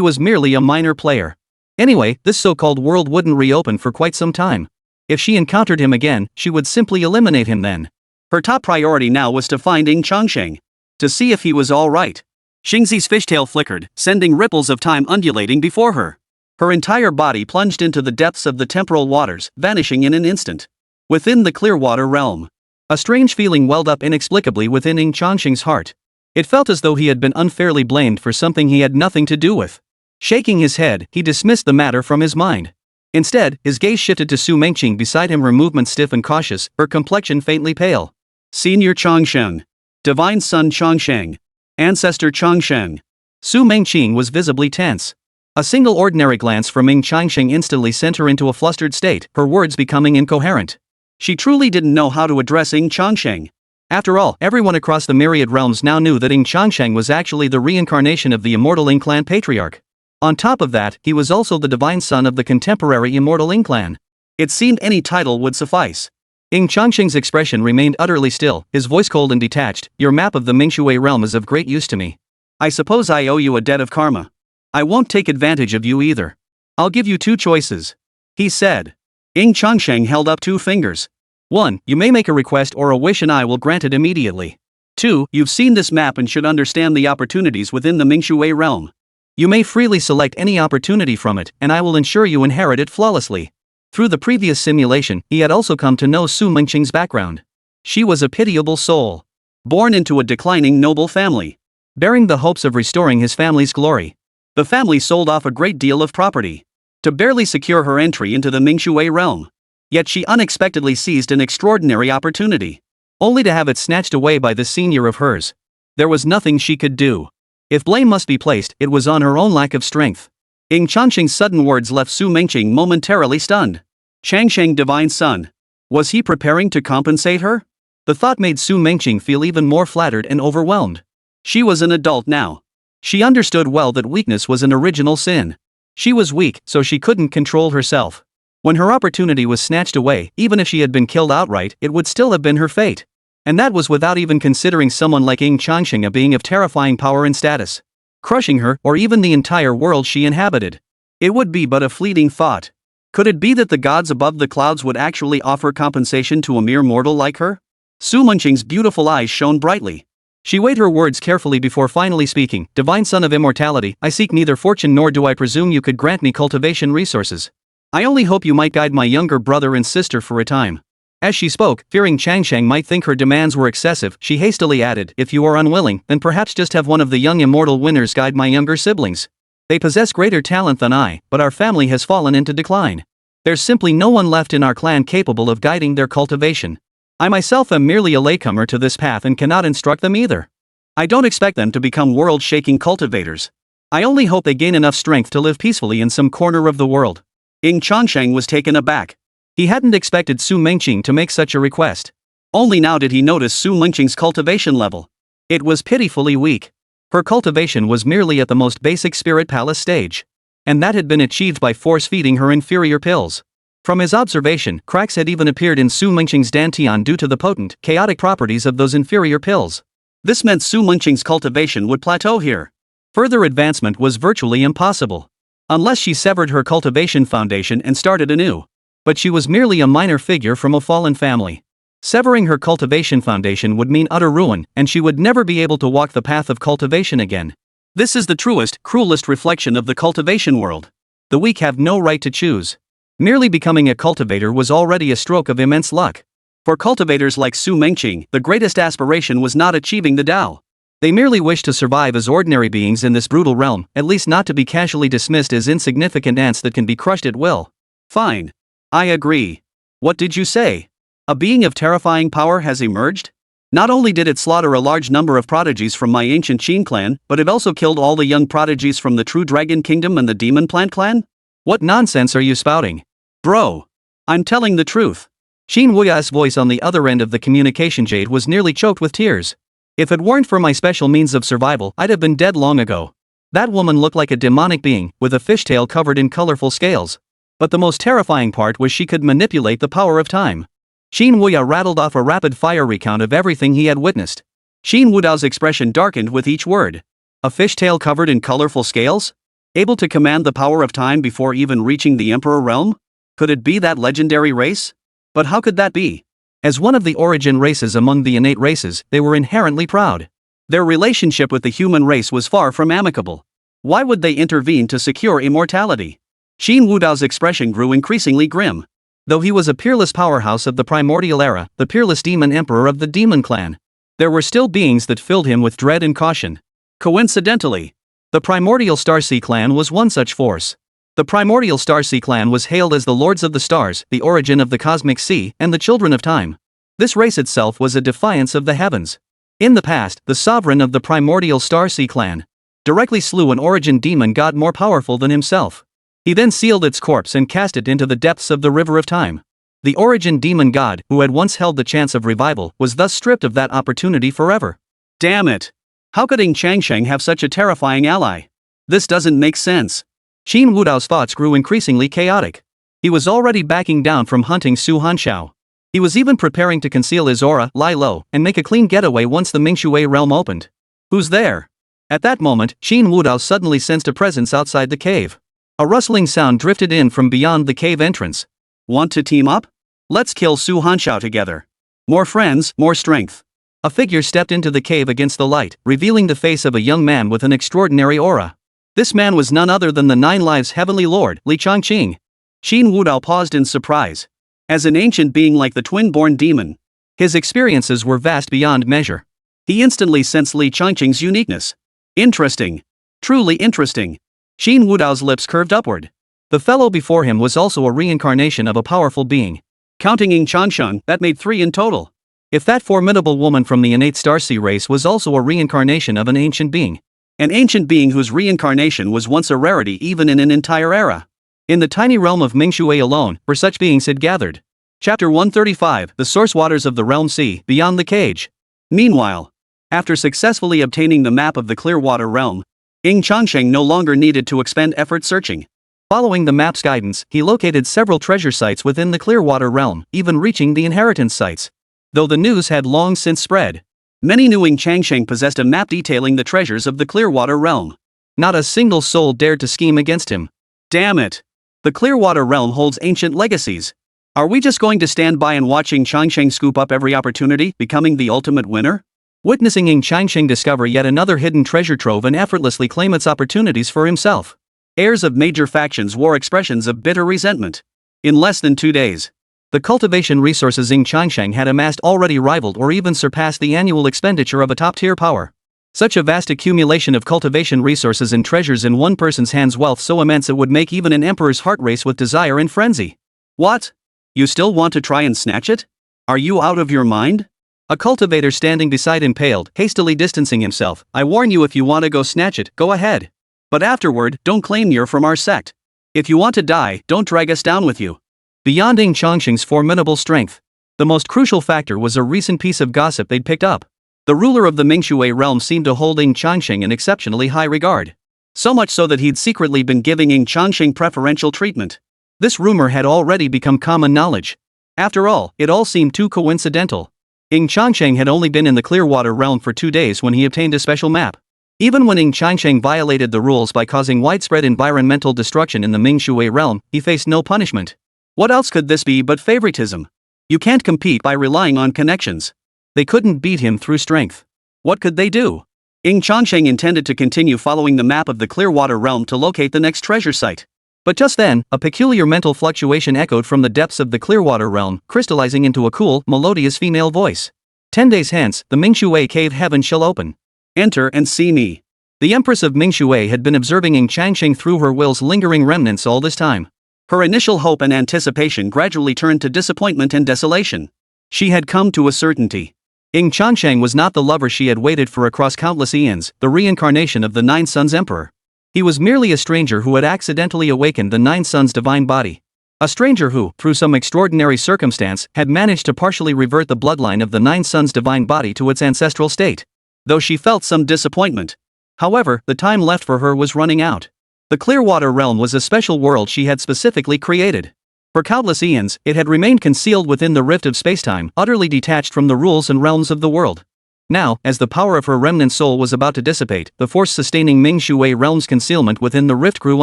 Speaker 2: was merely a minor player. Anyway, this so-called world wouldn't reopen for quite some time. If she encountered him again, she would simply eliminate him then. Her top priority now was to find Ying Changsheng, to see if he was all right. Xingzi's fishtail flickered, sending ripples of time undulating before her. Her entire body plunged into the depths of the temporal waters, vanishing in an instant.
Speaker 1: Within the Clearwater realm,
Speaker 2: a strange feeling welled up inexplicably within Ying Changsheng's heart. It felt as though he had been unfairly blamed for something he had nothing to do with. Shaking his head, he dismissed the matter from his mind. Instead, his gaze shifted to Su Mengqing beside him, her movement stiff and cautious, her complexion faintly pale.
Speaker 1: Senior Changsheng. Divine Son Changsheng. Ancestor Changsheng.
Speaker 2: Su Mengqing was visibly tense. A single ordinary glance from Ying Changsheng instantly sent her into a flustered state, her words becoming incoherent.
Speaker 1: She truly didn't know how to address Ying Changsheng.
Speaker 2: After all, everyone across the myriad realms now knew that Ying Changsheng was actually the reincarnation of the immortal Ying Clan patriarch. On top of that, he was also the divine son of the contemporary immortal Ying Clan.
Speaker 1: It seemed any title would suffice.
Speaker 2: Ying Changsheng's expression remained utterly still, his voice cold and detached. Your map of the Mingshui realm is of great use to me.
Speaker 1: I suppose I owe you a debt of karma. I won't take advantage of you either.
Speaker 2: I'll give you 2 choices,
Speaker 1: he said. Ying Changsheng held up 2 fingers.
Speaker 2: 1. You may make a request or a wish and I will grant it immediately.
Speaker 1: 2. You've seen this map and should understand the opportunities within the Mingshui realm.
Speaker 2: You may freely select any opportunity from it, and I will ensure you inherit it flawlessly. Through the previous simulation, he had also come to know Su Mengqing's background. She was a pitiable soul,
Speaker 1: born into a declining noble family,
Speaker 2: bearing the hopes of restoring his family's glory.
Speaker 1: The family sold off a great deal of property to barely secure her entry into the Mingshui realm. Yet she unexpectedly seized an extraordinary opportunity,
Speaker 2: only to have it snatched away by this senior of hers. There was nothing she could do. If blame must be placed, it was on her own lack of strength.
Speaker 1: Ying Changsheng's sudden words left Su Mengqing momentarily stunned. Changsheng divine son. Was he preparing to compensate her?
Speaker 2: The thought made Su Mengqing feel even more flattered and overwhelmed.
Speaker 1: She was an adult now.
Speaker 2: She understood well that weakness was an original sin. She was weak, so she couldn't control herself. When her opportunity was snatched away, even if she had been killed outright, it would still have been her fate. And that was without even considering someone like Ying Changsheng a being of terrifying power and status, crushing her or even the entire world she inhabited.
Speaker 1: It would be but a fleeting thought. Could it be that the gods above the clouds would actually offer compensation to a mere mortal like her? Su Mengqing's beautiful eyes shone brightly.
Speaker 2: She weighed her words carefully before finally speaking. Divine Son of Immortality, I seek neither fortune nor do I presume you could grant me cultivation resources. I only hope you might guide my younger brother and sister for a time. As she spoke, fearing Changsheng might think her demands were excessive, she hastily added, if you are unwilling, then perhaps just have one of the young immortal winners guide my younger siblings. They possess greater talent than I, but our family has fallen into decline. There's simply no one left in our clan capable of guiding their cultivation. I myself am merely a latecomer to this path and cannot instruct them either. I don't expect them to become world-shaking cultivators. I only hope they gain enough strength to live peacefully in some corner of the world.
Speaker 1: Ying Changsheng was taken aback.
Speaker 2: He hadn't expected Su Mengqing to make such a request.
Speaker 1: Only now did he notice Su Mengqing's cultivation level.
Speaker 2: It was pitifully weak. Her cultivation was merely at the most basic spirit palace stage. And that had been achieved by force-feeding her inferior pills. From his observation, cracks had even appeared in Su Mengqing's dantian due to the potent, chaotic properties of those inferior pills.
Speaker 1: This meant Su Mengqing's cultivation would plateau here.
Speaker 2: Further advancement was virtually impossible. Unless she severed her cultivation foundation and started anew. But she was merely a minor figure from a fallen family. Severing her cultivation foundation would mean utter ruin, and she would never be able to walk the path of cultivation again.
Speaker 1: This is the truest, cruelest reflection of the cultivation world.
Speaker 2: The weak have no right to choose. Merely becoming a cultivator was already a stroke of immense luck.
Speaker 1: For cultivators like Su Mengqing, the greatest aspiration was not achieving the Tao.
Speaker 2: They merely wished to survive as ordinary beings in this brutal realm, at least not to be casually dismissed as insignificant ants that can be crushed at will.
Speaker 1: Fine. I agree. What did you say? A being of terrifying power has emerged? Not only did it slaughter a large number of prodigies from my ancient Ying Clan, but it also killed all the young prodigies from the True Dragon Kingdom and the Demon Plant Clan?
Speaker 2: What nonsense are you spouting?
Speaker 1: Bro. I'm telling the truth.
Speaker 2: Xin Wuya's voice on the other end of the communication jade was nearly choked with tears. If it weren't for my special means of survival, I'd have been dead long ago. That woman looked like a demonic being, with a fishtail covered in colorful scales. But the most terrifying part was she could manipulate the power of time. Xin Wuya rattled off a rapid-fire recount of everything he had witnessed.
Speaker 1: Xin Wudao's expression darkened with each word. A fishtail covered in colorful scales? Able to command the power of time before even reaching the Emperor realm? Could it be that legendary race? But how could that be?
Speaker 2: As one of the origin races among the innate races, they were inherently proud.
Speaker 1: Their relationship with the human race was far from amicable. Why would they intervene to secure immortality? Xin Wudao's expression grew increasingly grim.
Speaker 2: Though he was a peerless powerhouse of the primordial era, the peerless demon emperor of the demon clan, there were still beings that filled him with dread and caution.
Speaker 1: Coincidentally,
Speaker 2: The primordial Starsea clan was one such force. The primordial Starsea clan was hailed as the Lords of the Stars, the origin of the cosmic sea, and the children of time. This race itself was a defiance of the heavens. In the past, the sovereign of the primordial Starsea clan directly slew an origin demon god more powerful than himself. He then sealed its corpse and cast it into the depths of the river of time. The origin demon god, who had once held the chance of revival, was thus stripped of that opportunity forever.
Speaker 1: Damn it! How could Ying Changsheng have such a terrifying ally? This doesn't make sense.
Speaker 2: Qin Wudao's thoughts grew increasingly chaotic. He was already backing down from hunting Su Hanxiao. He was even preparing to conceal his aura, lie low, and make a clean getaway once the Mingshui realm opened.
Speaker 1: Who's there?
Speaker 2: At that moment, Qin Wudao suddenly sensed a presence outside the cave. A rustling sound drifted in from beyond the cave entrance.
Speaker 1: Want to team up? Let's kill Su Hanxiao together. More friends, more strength.
Speaker 2: A figure stepped into the cave against the light, revealing the face of a young man with an extraordinary aura. This man was none other than the 9 Lives Heavenly Lord, Li Changqing.
Speaker 1: Qin Wudao paused in surprise. As an ancient being like the twin-born demon,
Speaker 2: his experiences were vast beyond measure.
Speaker 1: He instantly sensed Li Changqing's uniqueness. Interesting. Truly interesting. Qin Wudao's lips curved upward.
Speaker 2: The fellow before him was also a reincarnation of a powerful being.
Speaker 1: Counting Ying Changsheng, that made 3 in total.
Speaker 2: If that formidable woman from the innate Starsea race was also a reincarnation of an ancient being.
Speaker 1: An ancient being whose reincarnation was once a rarity even in an entire era.
Speaker 2: In the tiny realm of Mingshui alone, where such beings had gathered.
Speaker 1: Chapter 135, The Source Waters of the Realm Sea, Beyond the Cage. Meanwhile, after successfully obtaining the map of the Clearwater Realm, Ying Changsheng no longer needed to expend effort searching.
Speaker 2: Following the map's guidance, he located several treasure sites within the Clearwater Realm, even reaching the inheritance sites. Though the news had long since spread,
Speaker 1: many knew Ying Changsheng possessed a map detailing the treasures of the Clearwater Realm.
Speaker 2: Not a single soul dared to scheme against him.
Speaker 1: Damn it! The Clearwater Realm holds ancient legacies. Are we just going to stand by and watch Ying Changsheng scoop up every opportunity, becoming the ultimate winner?
Speaker 2: Witnessing Ying Changsheng discover yet another hidden treasure trove and effortlessly claim its opportunities for himself,
Speaker 1: heirs of major factions wore expressions of bitter resentment. In less than 2 days, the cultivation resources Ying Changsheng had amassed already rivaled or even surpassed the annual expenditure of a top-tier power. Such a vast accumulation of cultivation resources and treasures in one person's hands, wealth so immense it would make even an emperor's heart race with desire and frenzy. What? You still want to try and snatch it? Are you out of your mind? A cultivator standing beside him paled, hastily distancing himself. I warn you, if you want to go snatch it, go ahead. But afterward, don't claim you're from our sect. If you want to die, don't drag us down with you.
Speaker 2: Beyond Ying Changsheng's formidable strength, the most crucial factor was a recent piece of gossip they'd picked up. The ruler of the Mingshui realm seemed to hold Ying Changsheng in exceptionally high regard. So much so that he'd secretly been giving Ying Changsheng preferential treatment. This rumor had already become common knowledge. After all, it all seemed too coincidental. Ying Changsheng had only been in the Clearwater realm for 2 days when he obtained a special map. Even when Ying Changsheng violated the rules by causing widespread environmental destruction in the Mingshui realm, he faced no punishment. What else could this be but favoritism? You can't compete by relying on connections. They couldn't beat him through strength. What could they do? Ying Changsheng intended to continue following the map of the Clearwater realm to locate the next treasure site. But just then, a peculiar mental fluctuation echoed from the depths of the Clearwater realm, crystallizing into a cool, melodious female voice. 10 days hence, the Mingshui cave heaven shall open. Enter and see me. The Empress of Mingshui had been observing Ying Changsheng through her will's lingering remnants all this time. Her initial hope and anticipation gradually turned to disappointment and desolation. She had come to a certainty. Ying Changsheng was not the lover she had waited for across countless eons, the reincarnation of the Nine Suns Emperor. He was merely a stranger who had accidentally awakened the Nine Suns Divine Body. A stranger who, through some extraordinary circumstance, had managed to partially revert the bloodline of the Nine Suns Divine Body to its ancestral state. Though she felt some disappointment. However, the time left for her was running out. The Clearwater realm was a special world she had specifically created. For countless eons, it had remained concealed within the rift of spacetime, utterly detached from the rules and realms of the world. Now, as the power of her remnant soul was about to dissipate, the force sustaining Mingshui realm's concealment within the rift grew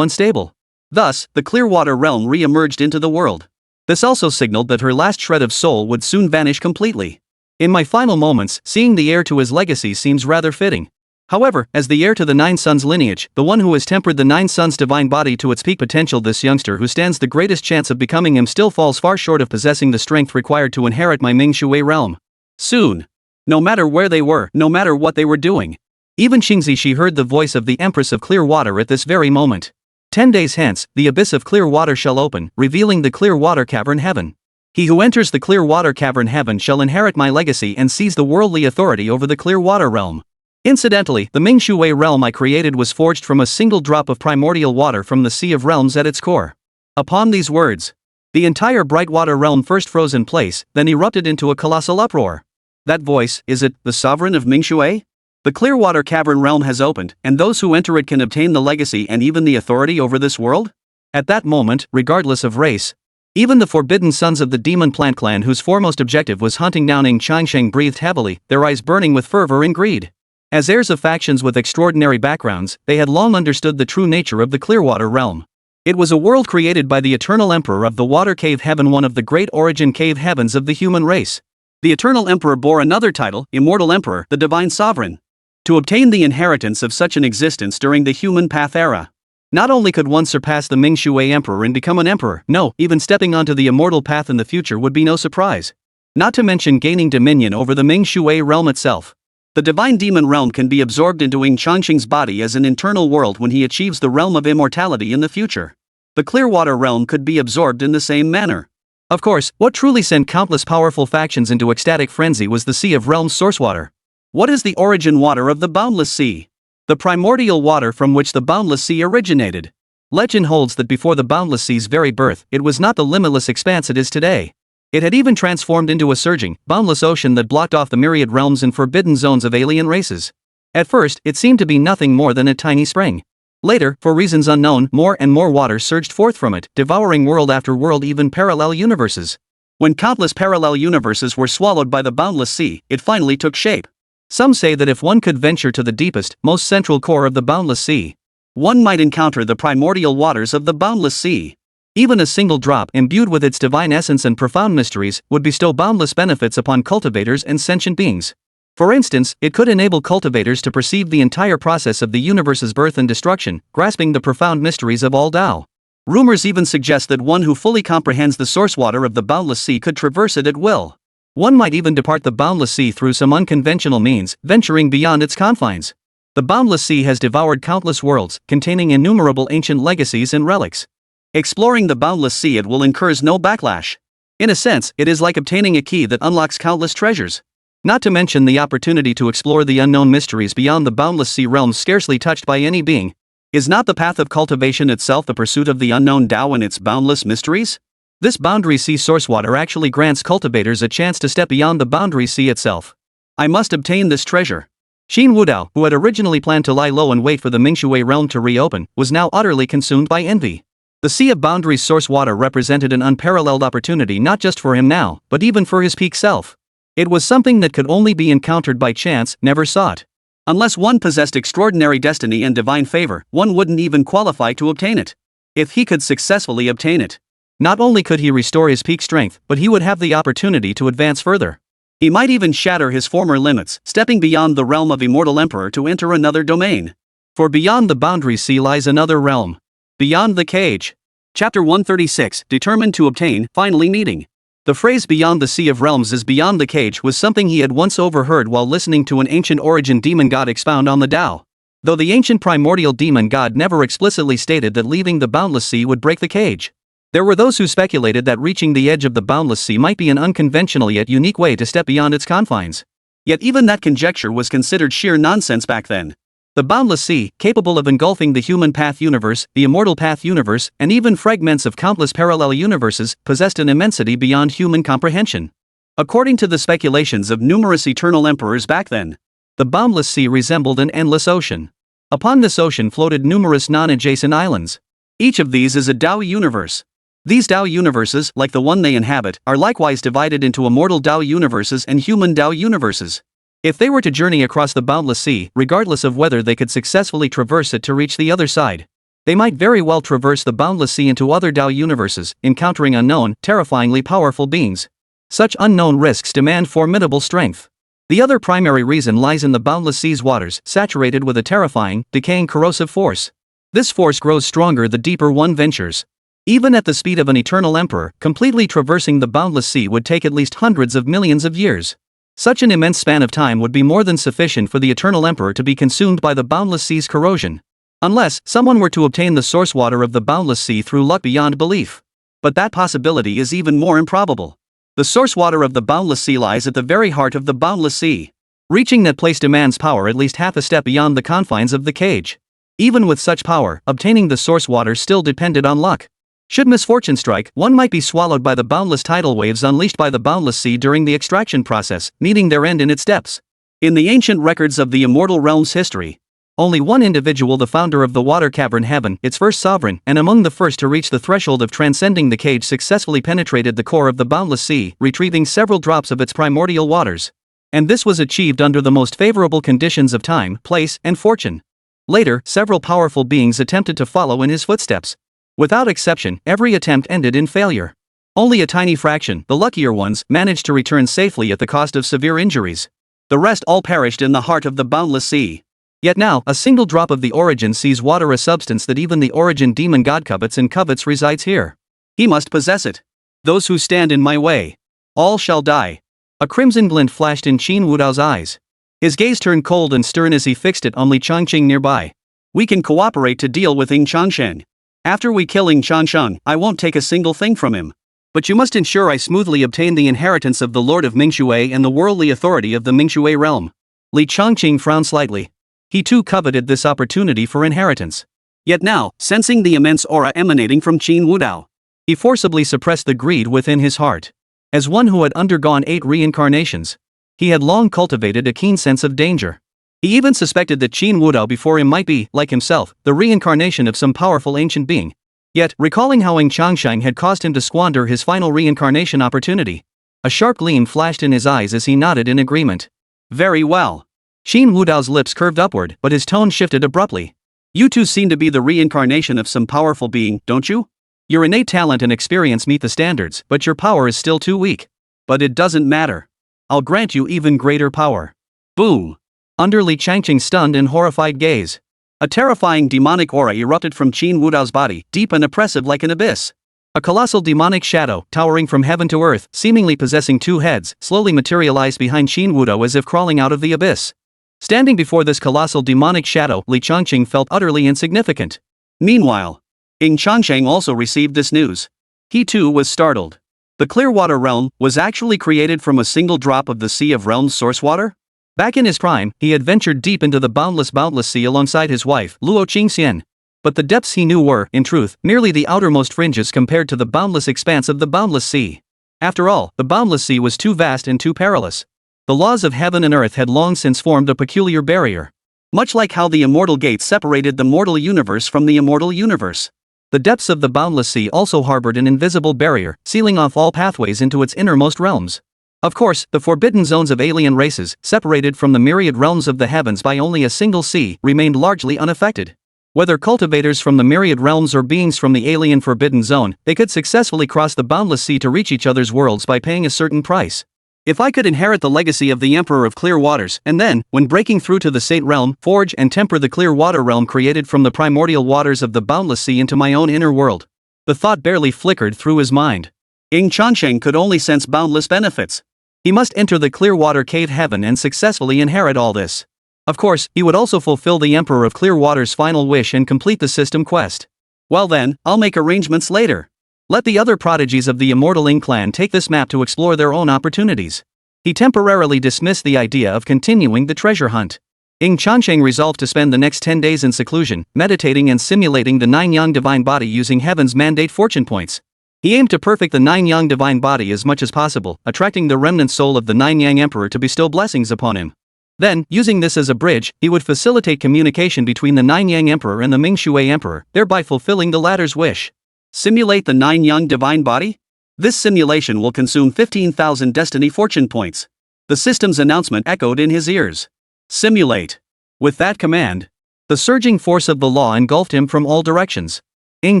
Speaker 2: unstable. Thus, the Clearwater realm re-emerged into the world. This also signaled that her last shred of soul would soon vanish completely. In my final moments, seeing the heir to his legacy seems rather fitting. However, as the heir to the Nine Sons lineage, the one who has tempered the Nine Sons divine body to its peak potential, this youngster who stands the greatest chance of becoming him still falls far short of possessing the strength required to inherit my Ming Shui realm. Soon. No matter where they were, no matter what they were doing. Even Qingzi she heard the voice of the Empress of Clear Water at this very moment. 10 days hence, the abyss of clear water shall open, revealing the clear water cavern heaven. He who enters the clear water cavern heaven shall inherit my legacy and seize the worldly authority over the clear water realm. Incidentally, the Ming Shui realm I created was forged from a single drop of primordial water from the Sea of Realms at its core. Upon these words, the entire bright water realm first froze in place, then erupted into a colossal uproar. That voice, is it, the sovereign of Ming Shui? The Clearwater Cavern realm has opened, and those who enter it can obtain the legacy and even the authority over this world? At that moment, regardless of race, even the forbidden sons of the demon plant clan whose foremost objective was hunting down Ying Changsheng breathed heavily, their eyes burning with fervor and greed. As heirs of factions with extraordinary backgrounds, they had long understood the true nature of the Clearwater realm. It was a world created by the eternal emperor of the water cave heaven, one of the great origin cave heavens of the human race. The eternal emperor bore another title, immortal emperor, the divine sovereign. To obtain the inheritance of such an existence during the human path era, not only could one surpass the Ming Shui emperor and become an emperor, no, even stepping onto the immortal path in the future would be no surprise. Not to mention gaining dominion over the Ming Shui realm itself. The divine demon realm can be absorbed into Ying Changsheng's body as an internal world when he achieves the realm of immortality in the future. The Clearwater realm could be absorbed in the same manner. Of course, what truly sent countless powerful factions into ecstatic frenzy was the Sea of Realms source water. What is the origin water of the boundless sea? The primordial water from which the boundless sea originated. Legend holds that before the boundless sea's very birth, it was not the limitless expanse it is today. It had even transformed into a surging, boundless ocean that blocked off the myriad realms and forbidden zones of alien races. At first, it seemed to be nothing more than a tiny spring. Later, for reasons unknown, more and more water surged forth from it, devouring world after world, even parallel universes. When countless parallel universes were swallowed by the boundless sea, it finally took shape. Some say that if one could venture to the deepest, most central core of the boundless sea, one might encounter the primordial waters of the boundless sea. Even a single drop, imbued with its divine essence and profound mysteries, would bestow boundless benefits upon cultivators and sentient beings. For instance, it could enable cultivators to perceive the entire process of the universe's birth and destruction, grasping the profound mysteries of all Tao. Rumors even suggest that one who fully comprehends the source water of the boundless sea could traverse it at will. One might even depart the boundless sea through some unconventional means, venturing beyond its confines. The boundless sea has devoured countless worlds, containing innumerable ancient legacies and relics. Exploring the boundless sea it will incurs no backlash. In a sense, it is like obtaining a key that unlocks countless treasures. Not to mention the opportunity to explore the unknown mysteries beyond the boundless sea realms scarcely touched by any being. Is not the path of cultivation itself the pursuit of the unknown Tao and its boundless mysteries? This boundary sea source water actually grants cultivators a chance to step beyond the boundary sea itself. I must obtain this treasure. Xin Wudao, who had originally planned to lie low and wait for the Mingshui realm to reopen, was now utterly consumed by envy. The Sea of Boundaries source water represented an unparalleled opportunity not just for him now, but even for his peak self. It was something that could only be encountered by chance, never sought. Unless one possessed extraordinary destiny and divine favor, one wouldn't even qualify to obtain it. If he could successfully obtain it, not only could he restore his peak strength, but he would have the opportunity to advance further. He might even shatter his former limits, stepping beyond the realm of Immortal Emperor to enter another domain. For beyond the boundary sea lies another realm. Beyond the cage. Chapter 136, Determined to Obtain, Finally Meeting. The phrase beyond the Sea of Realms is beyond the cage was something he had once overheard while listening to an ancient origin demon god expound on the Tao. Though the ancient primordial demon god never explicitly stated that leaving the boundless sea would break the cage. There were those who speculated that reaching the edge of the boundless sea might be an unconventional yet unique way to step beyond its confines. Yet even that conjecture was considered sheer nonsense back then. The boundless sea, capable of engulfing the human path universe, the immortal path universe, and even fragments of countless parallel universes, possessed an immensity beyond human comprehension. According to the speculations of numerous eternal emperors back then, the boundless sea resembled an endless ocean. Upon this ocean floated numerous non-adjacent islands. Each of these is a Tao universe. These Tao universes, like the one they inhabit, are likewise divided into immortal Tao universes and human Tao universes. If they were to journey across the boundless sea, regardless of whether they could successfully traverse it to reach the other side, they might very well traverse the boundless sea into other Tao universes, encountering unknown, terrifyingly powerful beings. Such unknown risks demand formidable strength. The other primary reason lies in the boundless sea's waters, saturated with a terrifying, decaying corrosive force. This force grows stronger the deeper one ventures. Even at the speed of an eternal emperor, completely traversing the boundless sea would take at least hundreds of millions of years. Such an immense span of time would be more than sufficient for the eternal emperor to be consumed by the boundless sea's corrosion. Unless someone were to obtain the source water of the boundless sea through luck beyond belief. But that possibility is even more improbable. The source water of the boundless sea lies at the very heart of the boundless sea. Reaching that place demands power at least half a step beyond the confines of the cage. Even with such power, obtaining the source water still depended on luck. Should misfortune strike, one might be swallowed by the boundless tidal waves unleashed by the boundless sea during the extraction process, meeting their end in its depths. In the ancient records of the immortal realm's history, only one individual, the founder of the water cavern heaven, its first sovereign, and among the first to reach the threshold of transcending the cage, successfully penetrated the core of the boundless sea, retrieving several drops of its primordial waters. And this was achieved under the most favorable conditions of time, place, and fortune. Later, several powerful beings attempted to follow in his footsteps. Without exception, every attempt ended in failure. Only a tiny fraction, the luckier ones, managed to return safely at the cost of severe injuries. The rest all perished in the heart of the boundless sea. Yet now, a single drop of the origin sees water, a substance that even the origin demon god covets and covets, resides here. He must possess it. Those who stand in my way, all shall die. A crimson glint flashed in Qin Wudao's eyes. His gaze turned cold and stern as he fixed it on Li Changsheng nearby. We can cooperate to deal with Ying Changsheng. After we kill Ying Changsheng, I won't take a single thing from him. But you must ensure I smoothly obtain the inheritance of the Lord of Mingxue and the worldly authority of the Mingxue realm. Li Changsheng frowned slightly. He too coveted this opportunity for inheritance. Yet now, sensing the immense aura emanating from Qin Wudao, he forcibly suppressed the greed within his heart. As one who had undergone 8 reincarnations, he had long cultivated a keen sense of danger. He even suspected that Qin Wudao before him might be, like himself, the reincarnation of some powerful ancient being. Yet, recalling how Ying Changsheng had caused him to squander his final reincarnation opportunity, a sharp gleam flashed in his eyes as he nodded in agreement. Very well. Qin Wudao's lips curved upward, but his tone shifted abruptly. You two seem to be the reincarnation of some powerful being, don't you? Your innate talent and experience meet the standards, but your power is still too weak. But it doesn't matter. I'll grant you even greater power. Boom! Under Li Changsheng's stunned and horrified gaze, a terrifying demonic aura erupted from Qin Wudao's body, deep and oppressive like an abyss. A colossal demonic shadow, towering from heaven to earth, seemingly possessing 2 heads, slowly materialized behind Qin Wudao as if crawling out of the abyss. Standing before this colossal demonic shadow, Li Changsheng felt utterly insignificant. Meanwhile, Ying Changsheng also received this news. He too was startled. The Clearwater realm was actually created from a single drop of the Sea of Realms source water? Back in his prime, he had ventured deep into the boundless sea alongside his wife, Luo Qingxian. But the depths he knew were, in truth, merely the outermost fringes compared to the boundless expanse of the boundless sea. After all, the boundless sea was too vast and too perilous. The laws of heaven and earth had long since formed a peculiar barrier. Much like how the immortal gates separated the mortal universe from the immortal universe. The depths of the boundless sea also harbored an invisible barrier, sealing off all pathways into its innermost realms. Of course, the forbidden zones of alien races, separated from the myriad realms of the heavens by only a single sea, remained largely unaffected. Whether cultivators from the myriad realms or beings from the alien forbidden zone, they could successfully cross the boundless sea to reach each other's worlds by paying a certain price. If I could inherit the legacy of the Emperor of Clear Waters, and then, when breaking through to the Saint realm, forge and temper the clear water realm created from the primordial waters of the boundless sea into my own inner world. The thought barely flickered through his mind. Ying Changsheng could only sense boundless benefits. He must enter the Clearwater Cave heaven and successfully inherit all this. Of course, he would also fulfill the Emperor of Clearwater's final wish and complete the system quest. Well then, I'll make arrangements later. Let the other prodigies of the immortal Ying Clan take this map to explore their own opportunities. He temporarily dismissed the idea of continuing the treasure hunt. Ying Changsheng resolved to spend the next 10 days in seclusion, meditating and simulating the Nine Yang Divine Body using Heaven's mandate fortune points. He aimed to perfect the Nine Yang Divine Body as much as possible, attracting the remnant soul of the Nine Yang Emperor to bestow blessings upon him. Then, using this as a bridge, he would facilitate communication between the Nine Yang Emperor and the Mingxue Emperor, thereby fulfilling the latter's wish. Simulate the Nine Yang Divine Body? This simulation will consume 15,000 destiny fortune points. The system's announcement echoed in his ears. Simulate. With that command, the surging force of the law engulfed him from all directions. Ying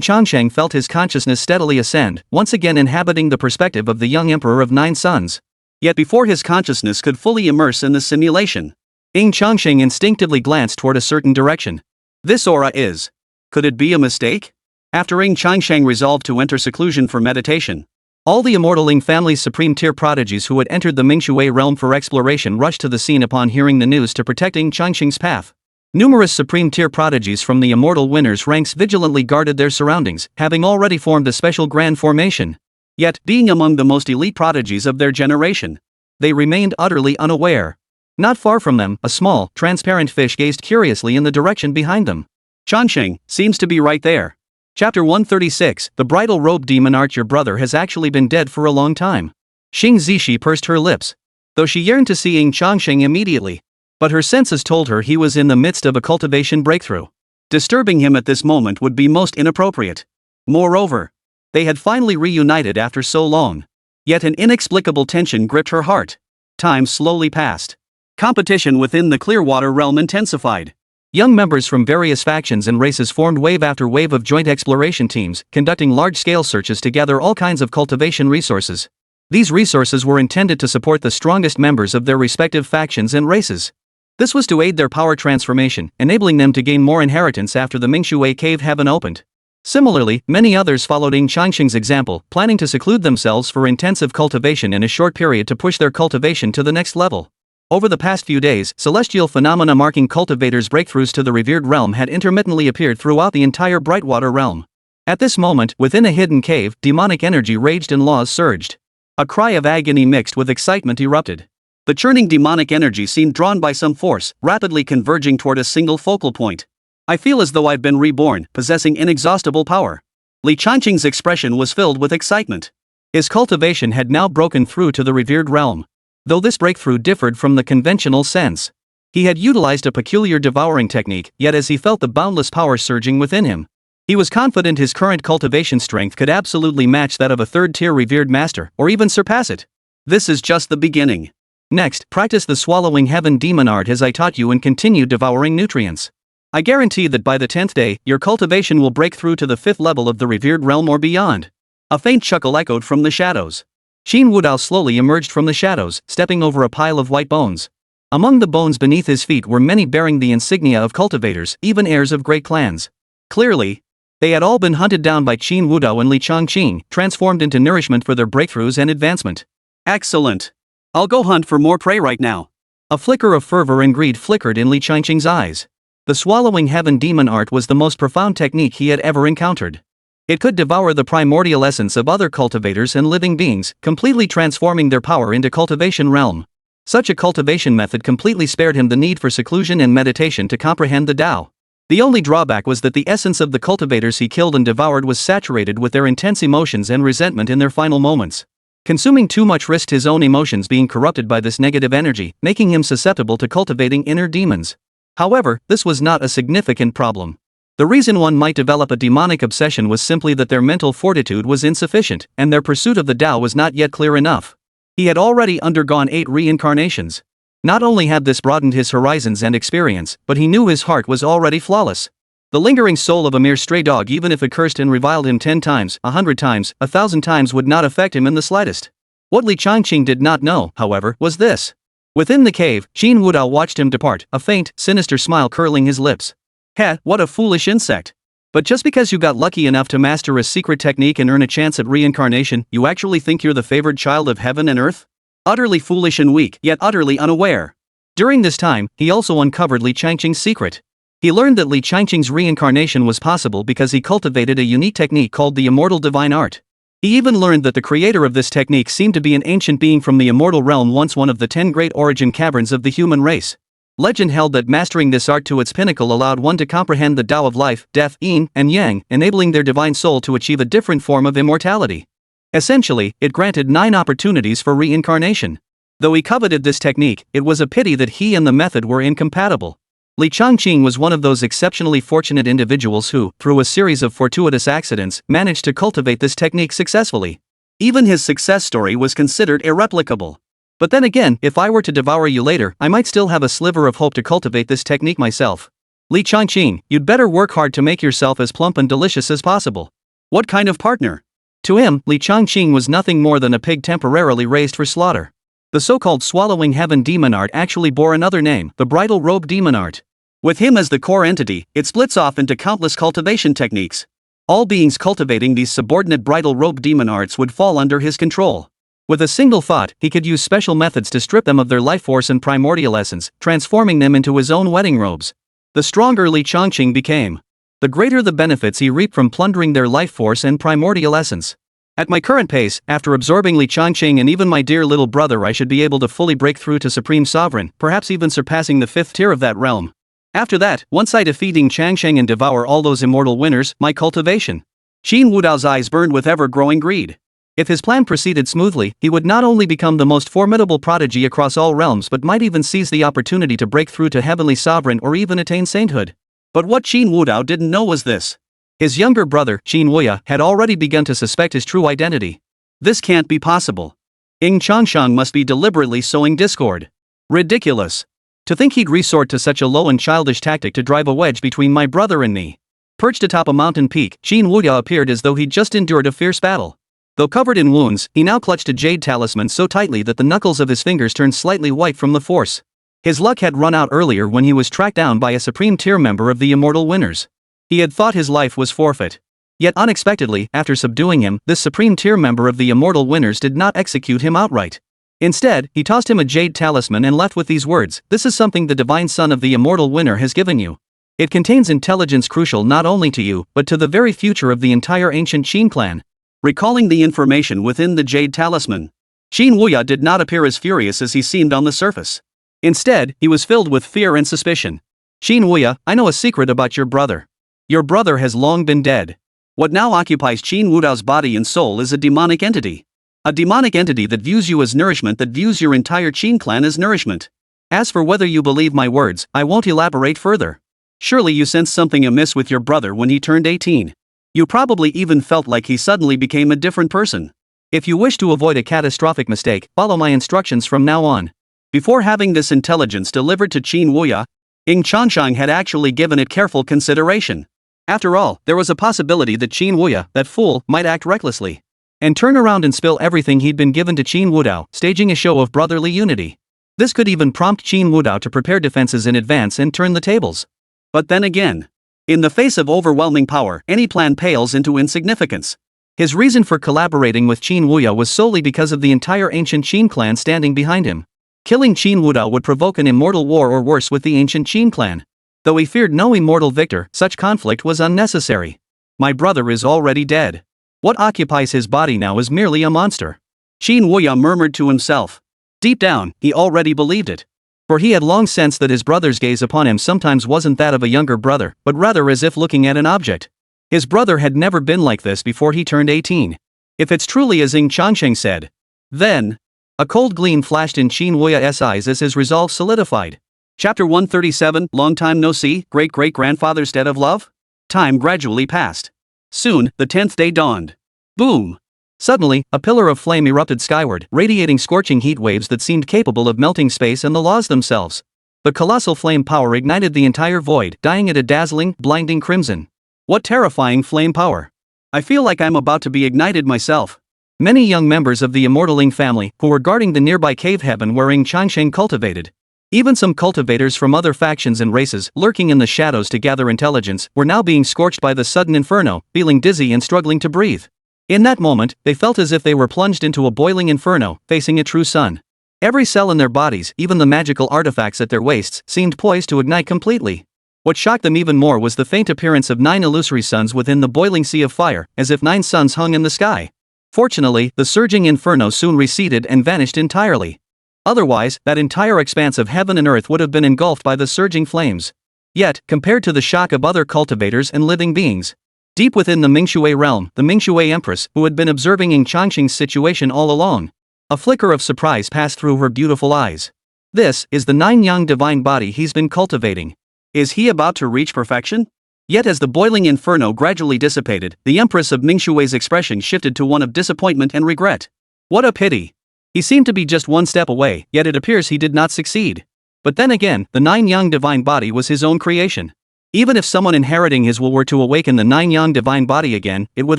Speaker 2: Changsheng felt his consciousness steadily ascend, once again inhabiting the perspective of the young Emperor of Nine Suns.
Speaker 1: Yet before his consciousness could fully immerse in the simulation,
Speaker 2: Ying Changsheng instinctively glanced toward a certain direction.
Speaker 1: this aura is. Could it be a mistake? After Ying Changsheng resolved to enter seclusion for meditation,
Speaker 2: all the immortal Ying family's supreme-tier prodigies who had entered the Mingshui realm for exploration rushed to the scene upon hearing the news to protect Ying Changsheng's path. Numerous supreme-tier prodigies from the immortal winners' ranks vigilantly guarded their surroundings, having already formed a special grand formation.
Speaker 1: Yet, being among the most elite prodigies of their generation,
Speaker 2: they remained utterly unaware. Not far from them, a small, transparent fish gazed curiously in the direction behind them.
Speaker 1: Changsheng seems to be right there.
Speaker 2: Chapter 136, The Bridal Robe Demon Art. Your brother has actually been dead for a long time. Xing Zishi pursed her lips. Though she yearned to see Ying Changsheng immediately, but her senses told her he was in the midst of a cultivation breakthrough.
Speaker 1: Disturbing him at this moment would be most inappropriate. Moreover, they had finally reunited after so long. Yet an inexplicable tension gripped her heart. Time slowly passed. Competition within the Clearwater realm intensified.
Speaker 2: Young members from various factions and races formed wave after wave of joint exploration teams, conducting large-scale searches to gather all kinds of cultivation resources. These resources were intended to support the strongest members of their respective factions and races. This was to aid their power transformation, enabling them to gain more inheritance after the Mingshui cave heaven opened. Similarly, many others followed Ying Changsheng's example, planning to seclude themselves for intensive cultivation in a short period to push their cultivation to the next level. Over the past few days, celestial phenomena marking cultivators' breakthroughs to the revered realm had intermittently appeared throughout the entire Brightwater realm. At this moment, within a hidden cave, demonic energy raged and laws surged. A cry of agony mixed with excitement erupted. The churning demonic energy seemed drawn by some force, rapidly converging toward a single focal point. I feel as though I've been reborn, possessing inexhaustible power. Li Changqing's expression was filled with excitement. His cultivation had now broken through to the revered realm. Though this breakthrough differed from the conventional sense, he had utilized a peculiar devouring technique, yet as he felt the boundless power surging within him, he was confident his current cultivation strength could absolutely match that of a third-tier revered master, or even surpass it.
Speaker 1: This is just the beginning.
Speaker 2: Next, practice the swallowing heaven demon art as I taught you and continue devouring nutrients. I guarantee that by the 10th day, your cultivation will break through to the 5th level of the revered realm or beyond.
Speaker 1: A faint chuckle echoed from the shadows.
Speaker 2: Qin Wudao slowly emerged from the shadows, stepping over a pile of white bones. Among the bones beneath his feet were many bearing the insignia of cultivators, even heirs of great clans. Clearly, they had all been hunted down by Qin Wudao and Li Changqing, transformed into nourishment for their breakthroughs and advancement.
Speaker 1: Excellent. I'll go hunt for more prey right now.
Speaker 2: A flicker of fervor and greed flickered in Li Changqing's eyes. The swallowing heaven demon art was the most profound technique he had ever encountered. It could devour the primordial essence of other cultivators and living beings, completely transforming their power into cultivation realm. Such a cultivation method completely spared him the need for seclusion and meditation to comprehend the Tao. The only drawback was that the essence of the cultivators he killed and devoured was saturated with their intense emotions and resentment in their final moments. Consuming too much risked his own emotions being corrupted by this negative energy, making him susceptible to cultivating inner demons. However, this was not a significant problem. The reason one might develop a demonic obsession was simply that their mental fortitude was insufficient, and their pursuit of the Tao was not yet clear enough. He had already undergone 8 reincarnations. Not only had this broadened his horizons and experience, but he knew his heart was already flawless. The lingering soul of a mere stray dog, even if it cursed and reviled him 10 times, 100 times, 1,000 times, would not affect him in the slightest. What Li Changqing did not know, however, was this. Within the cave, Qin Wudao watched him depart, a faint, sinister smile curling his lips.
Speaker 1: Heh, what a foolish insect. But just because you got lucky enough to master a secret technique and earn a chance at reincarnation, you actually think you're the favored child of heaven and earth? Utterly foolish and weak, yet utterly unaware.
Speaker 2: During this time, he also uncovered Li Changqing's secret. He learned that Li Changqing's reincarnation was possible because he cultivated a unique technique called the Immortal Divine Art. He even learned that the creator of this technique seemed to be an ancient being from the immortal realm, once one of the 10 great origin caverns of the human race. Legend held that mastering this art to its pinnacle allowed one to comprehend the Tao of life, death, yin, and yang, enabling their divine soul to achieve a different form of immortality. Essentially, it granted 9 opportunities for reincarnation. Though he coveted this technique, it was a pity that he and the method were incompatible. Li Changqing was one of those exceptionally fortunate individuals who, through a series of fortuitous accidents, managed to cultivate this technique successfully.
Speaker 1: Even his success story was considered irreplicable.
Speaker 2: But then again, if I were to devour you later, I might still have a sliver of hope to cultivate this technique myself. Li Changqing, you'd better work hard to make yourself as plump and delicious as possible.
Speaker 1: What kind of partner?
Speaker 2: To him, Li Changqing was nothing more than a pig temporarily raised for slaughter. The so-called swallowing heaven demon art actually bore another name, the bridal robe demon art.
Speaker 1: With him as the core entity, it splits off into countless cultivation techniques. All beings cultivating these subordinate bridal robe demon arts would fall under his control. With a single thought, he could use special methods to strip them of their life force and primordial essence, transforming them into his own wedding robes. The stronger Ying Changsheng became, the greater the benefits he reaped from plundering their life force and primordial essence. At my current pace, after absorbing Ying Changsheng and even my dear little brother, I should be able to fully break through to Supreme Sovereign, perhaps even surpassing the 5th tier of that realm. After that, once I defeat Ying Changsheng and devour all those immortal winners, my cultivation. Qin Wudao's eyes burned with ever-growing greed. If his plan proceeded smoothly, he would not only become the most formidable prodigy across all realms but might even seize the opportunity to break through to Heavenly Sovereign or even attain sainthood. But what Qin Wudao didn't know was this. His younger brother, Qin Wuya, had already begun to suspect his true identity. This can't be possible. Ying Changsheng must be deliberately sowing discord. Ridiculous. To think he'd resort to such a low and childish tactic to drive a wedge between my brother and me. Perched atop a mountain peak, Qin Wuya appeared as though he'd just endured a fierce battle. Though covered in wounds, he now clutched a jade talisman so tightly that the knuckles of his fingers turned slightly white from the force. His luck had run out earlier when he was tracked down by a supreme tier member of the Immortal Winners. He had thought his life was forfeit. Yet unexpectedly, after subduing him, this supreme tier member of the Immortal Winners did not execute him outright. Instead, he tossed him a jade talisman and left with these words: "This is something the divine son of the Immortal Winner has given you. It contains intelligence crucial not only to you, but to the very future of the entire ancient Qin clan." Recalling the information within the jade talisman, Qin Wuya did not appear as furious as he seemed on the surface. Instead, he was filled with fear and suspicion. "Qin Wuya, I know a secret about your brother. Your brother has long been dead. What now occupies Qin Wudao's body and soul is a demonic entity. A demonic entity that views you as nourishment, that views your entire Qin clan as nourishment. As for whether you believe my words, I won't elaborate further. Surely you sensed something amiss with your brother when he turned 18. You probably even felt like he suddenly became a different person. If you wish to avoid a catastrophic mistake, follow my instructions from now on." Before having this intelligence delivered to Qin Wuya, Ying Changsheng had actually given it careful consideration. After all, there was a possibility that Qin Wuya, that fool, might act recklessly and turn around and spill everything he'd been given to Qin Wudao, staging a show of brotherly unity. This could even prompt Qin Wudao to prepare defenses in advance and turn the tables. But then again, in the face of overwhelming power, any plan pales into insignificance. His reason for collaborating with Qin Wuya was solely because of the entire ancient Qin clan standing behind him. Killing Qin Wudao would provoke an immortal war or worse with the ancient Qin clan. Though he feared no immortal victor, such conflict was unnecessary. My brother is already dead. What occupies his body now is merely a monster. Qin Wuya murmured to himself. Deep down, he already believed it. For he had long sensed that his brother's gaze upon him sometimes wasn't that of a younger brother, but rather as if looking at an object. His brother had never been like this before he turned 18. If it's truly as Ying Changsheng said, then... A cold gleam flashed in Qin Wuya's eyes as his resolve solidified. Chapter 137, Long time no see, great-great-grandfather's debt of love? Time gradually passed. Soon, the 10th day dawned. Boom! Suddenly, a pillar of flame erupted skyward, radiating scorching heat waves that seemed capable of melting space and the laws themselves. The colossal flame power ignited the entire void, dyeing it a dazzling, blinding crimson. What terrifying flame power! I feel like I'm about to be ignited myself. Many young members of the Immortal Ying family, who were guarding the nearby cave heaven where Ying Changsheng cultivated. Even some cultivators from other factions and races, lurking in the shadows to gather intelligence, were now being scorched by the sudden inferno, feeling dizzy and struggling to breathe. In that moment, they felt as if they were plunged into a boiling inferno, facing a true sun. Every cell in their bodies, even the magical artifacts at their waists, seemed poised to ignite completely. What shocked them even more was the faint appearance of 9 illusory suns within the boiling sea of fire, as if 9 suns hung in the sky. Fortunately, the surging inferno soon receded and vanished entirely. Otherwise, that entire expanse of heaven and earth would have been engulfed by the surging flames. Yet, compared to the shock of other cultivators and living beings, deep within the Mingshui realm, the Mingshui Empress, who had been observing Ying Changsheng's situation all along, a flicker of surprise passed through her beautiful eyes. This is the Nine Yang Divine Body he's been cultivating. Is he about to reach perfection? Yet as the boiling inferno gradually dissipated, the Empress of Mingshui's expression shifted to one of disappointment and regret. What a pity. He seemed to be just one step away, yet it appears he did not succeed. But then again, the Nine Yang Divine Body was his own creation. Even if someone inheriting his will were to awaken the Nine Yang Divine Body again, it would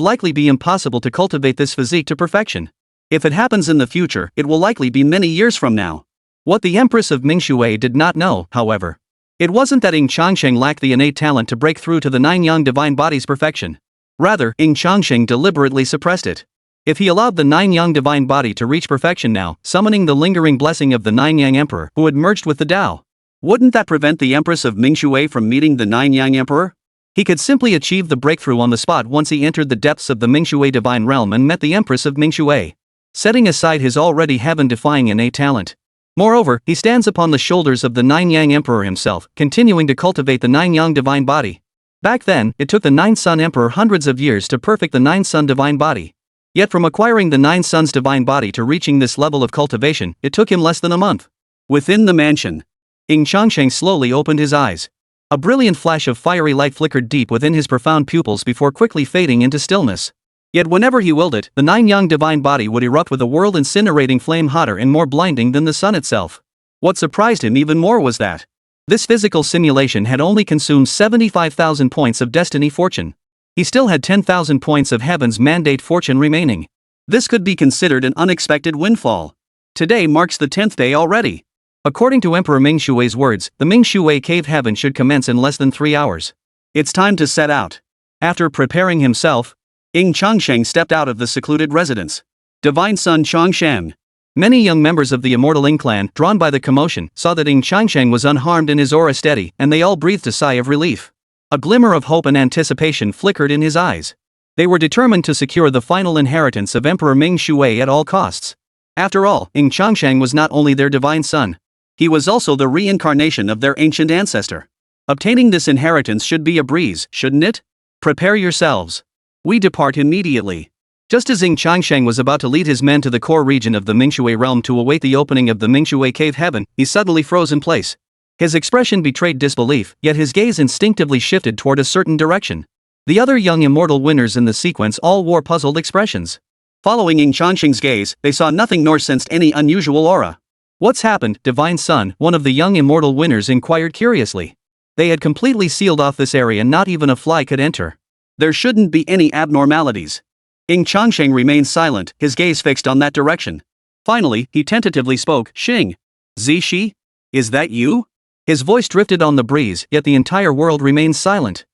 Speaker 1: likely be impossible to cultivate this physique to perfection. If it happens in the future, it will likely be many years from now.
Speaker 2: What the Empress of Mingshui did not know, however, it wasn't that Ying Changsheng lacked the innate talent to break through to the Nine Yang Divine Body's perfection. Rather, Ying Changsheng deliberately suppressed it. If he allowed the Nine Yang Divine Body to reach perfection now, summoning the lingering blessing of the Nine Yang Emperor who had merged with the Tao,
Speaker 1: wouldn't that prevent the Empress of Mingshui from meeting the Nine Yang Emperor?
Speaker 2: He could simply achieve the breakthrough on the spot once he entered the depths of the Mingshui Divine Realm and met the Empress of Mingshui, setting aside his already heaven-defying innate talent. Moreover, he stands upon the shoulders of the Nine Yang Emperor himself, continuing to cultivate the Nine Yang Divine Body. Back then, it took the Nine Sun Emperor hundreds of years to perfect the Nine Sun Divine Body. Yet from acquiring the Nine Suns Divine Body to reaching this level of cultivation, it took him less than a month.
Speaker 1: Within the mansion,
Speaker 2: Ying Changsheng slowly opened his eyes. A brilliant flash of fiery light flickered deep within his profound pupils before quickly fading into stillness. Yet whenever he willed it, the Nine Yang Divine Body would erupt with a world-incinerating flame hotter and more blinding than the sun itself. What surprised him even more was that this physical simulation had only consumed 75,000 points of destiny fortune. He still had 10,000 points of heaven's mandate fortune remaining.
Speaker 1: This could be considered an unexpected windfall. Today marks the 10th day already.
Speaker 2: According to Emperor Mingshui's words, the Mingshui Cave Heaven should commence in less than 3 hours.
Speaker 1: It's time to set out.
Speaker 2: After preparing himself,
Speaker 1: Ying Changsheng stepped out of the secluded residence. Divine Son Changsheng.
Speaker 2: Many young members of the immortal Ying Clan, drawn by the commotion, saw that Ying Changsheng was unharmed and his aura steady, and they all breathed a sigh of relief. A glimmer of hope and anticipation flickered in his eyes. They were determined to secure the final inheritance of Emperor Ming Shui at all costs. After all, Ying Changsheng was not only their divine son,
Speaker 1: he was also the reincarnation of their ancient ancestor. Obtaining this inheritance should be a breeze, shouldn't it?
Speaker 2: Prepare yourselves.
Speaker 1: We depart immediately.
Speaker 2: Just as Ying Changsheng was about to lead his men to the core region of the Mingshui realm to await the opening of the Mingshui Cave Heaven, he suddenly froze in place. His expression betrayed disbelief, yet his gaze instinctively shifted toward a certain direction. The other young immortal winners in the sequence all wore puzzled expressions.
Speaker 1: Following Ying Changsheng's gaze, they saw nothing nor sensed any unusual aura.
Speaker 2: What's happened, Divine Son? One of the young immortal winners inquired curiously. They had completely sealed off this area, not even a fly could enter.
Speaker 1: There shouldn't be any abnormalities. Ying Changsheng remained silent, his gaze fixed on that direction. Finally, he tentatively spoke, Xing. Zishi? Is that you?
Speaker 2: His voice drifted on the breeze, yet the entire world remained silent.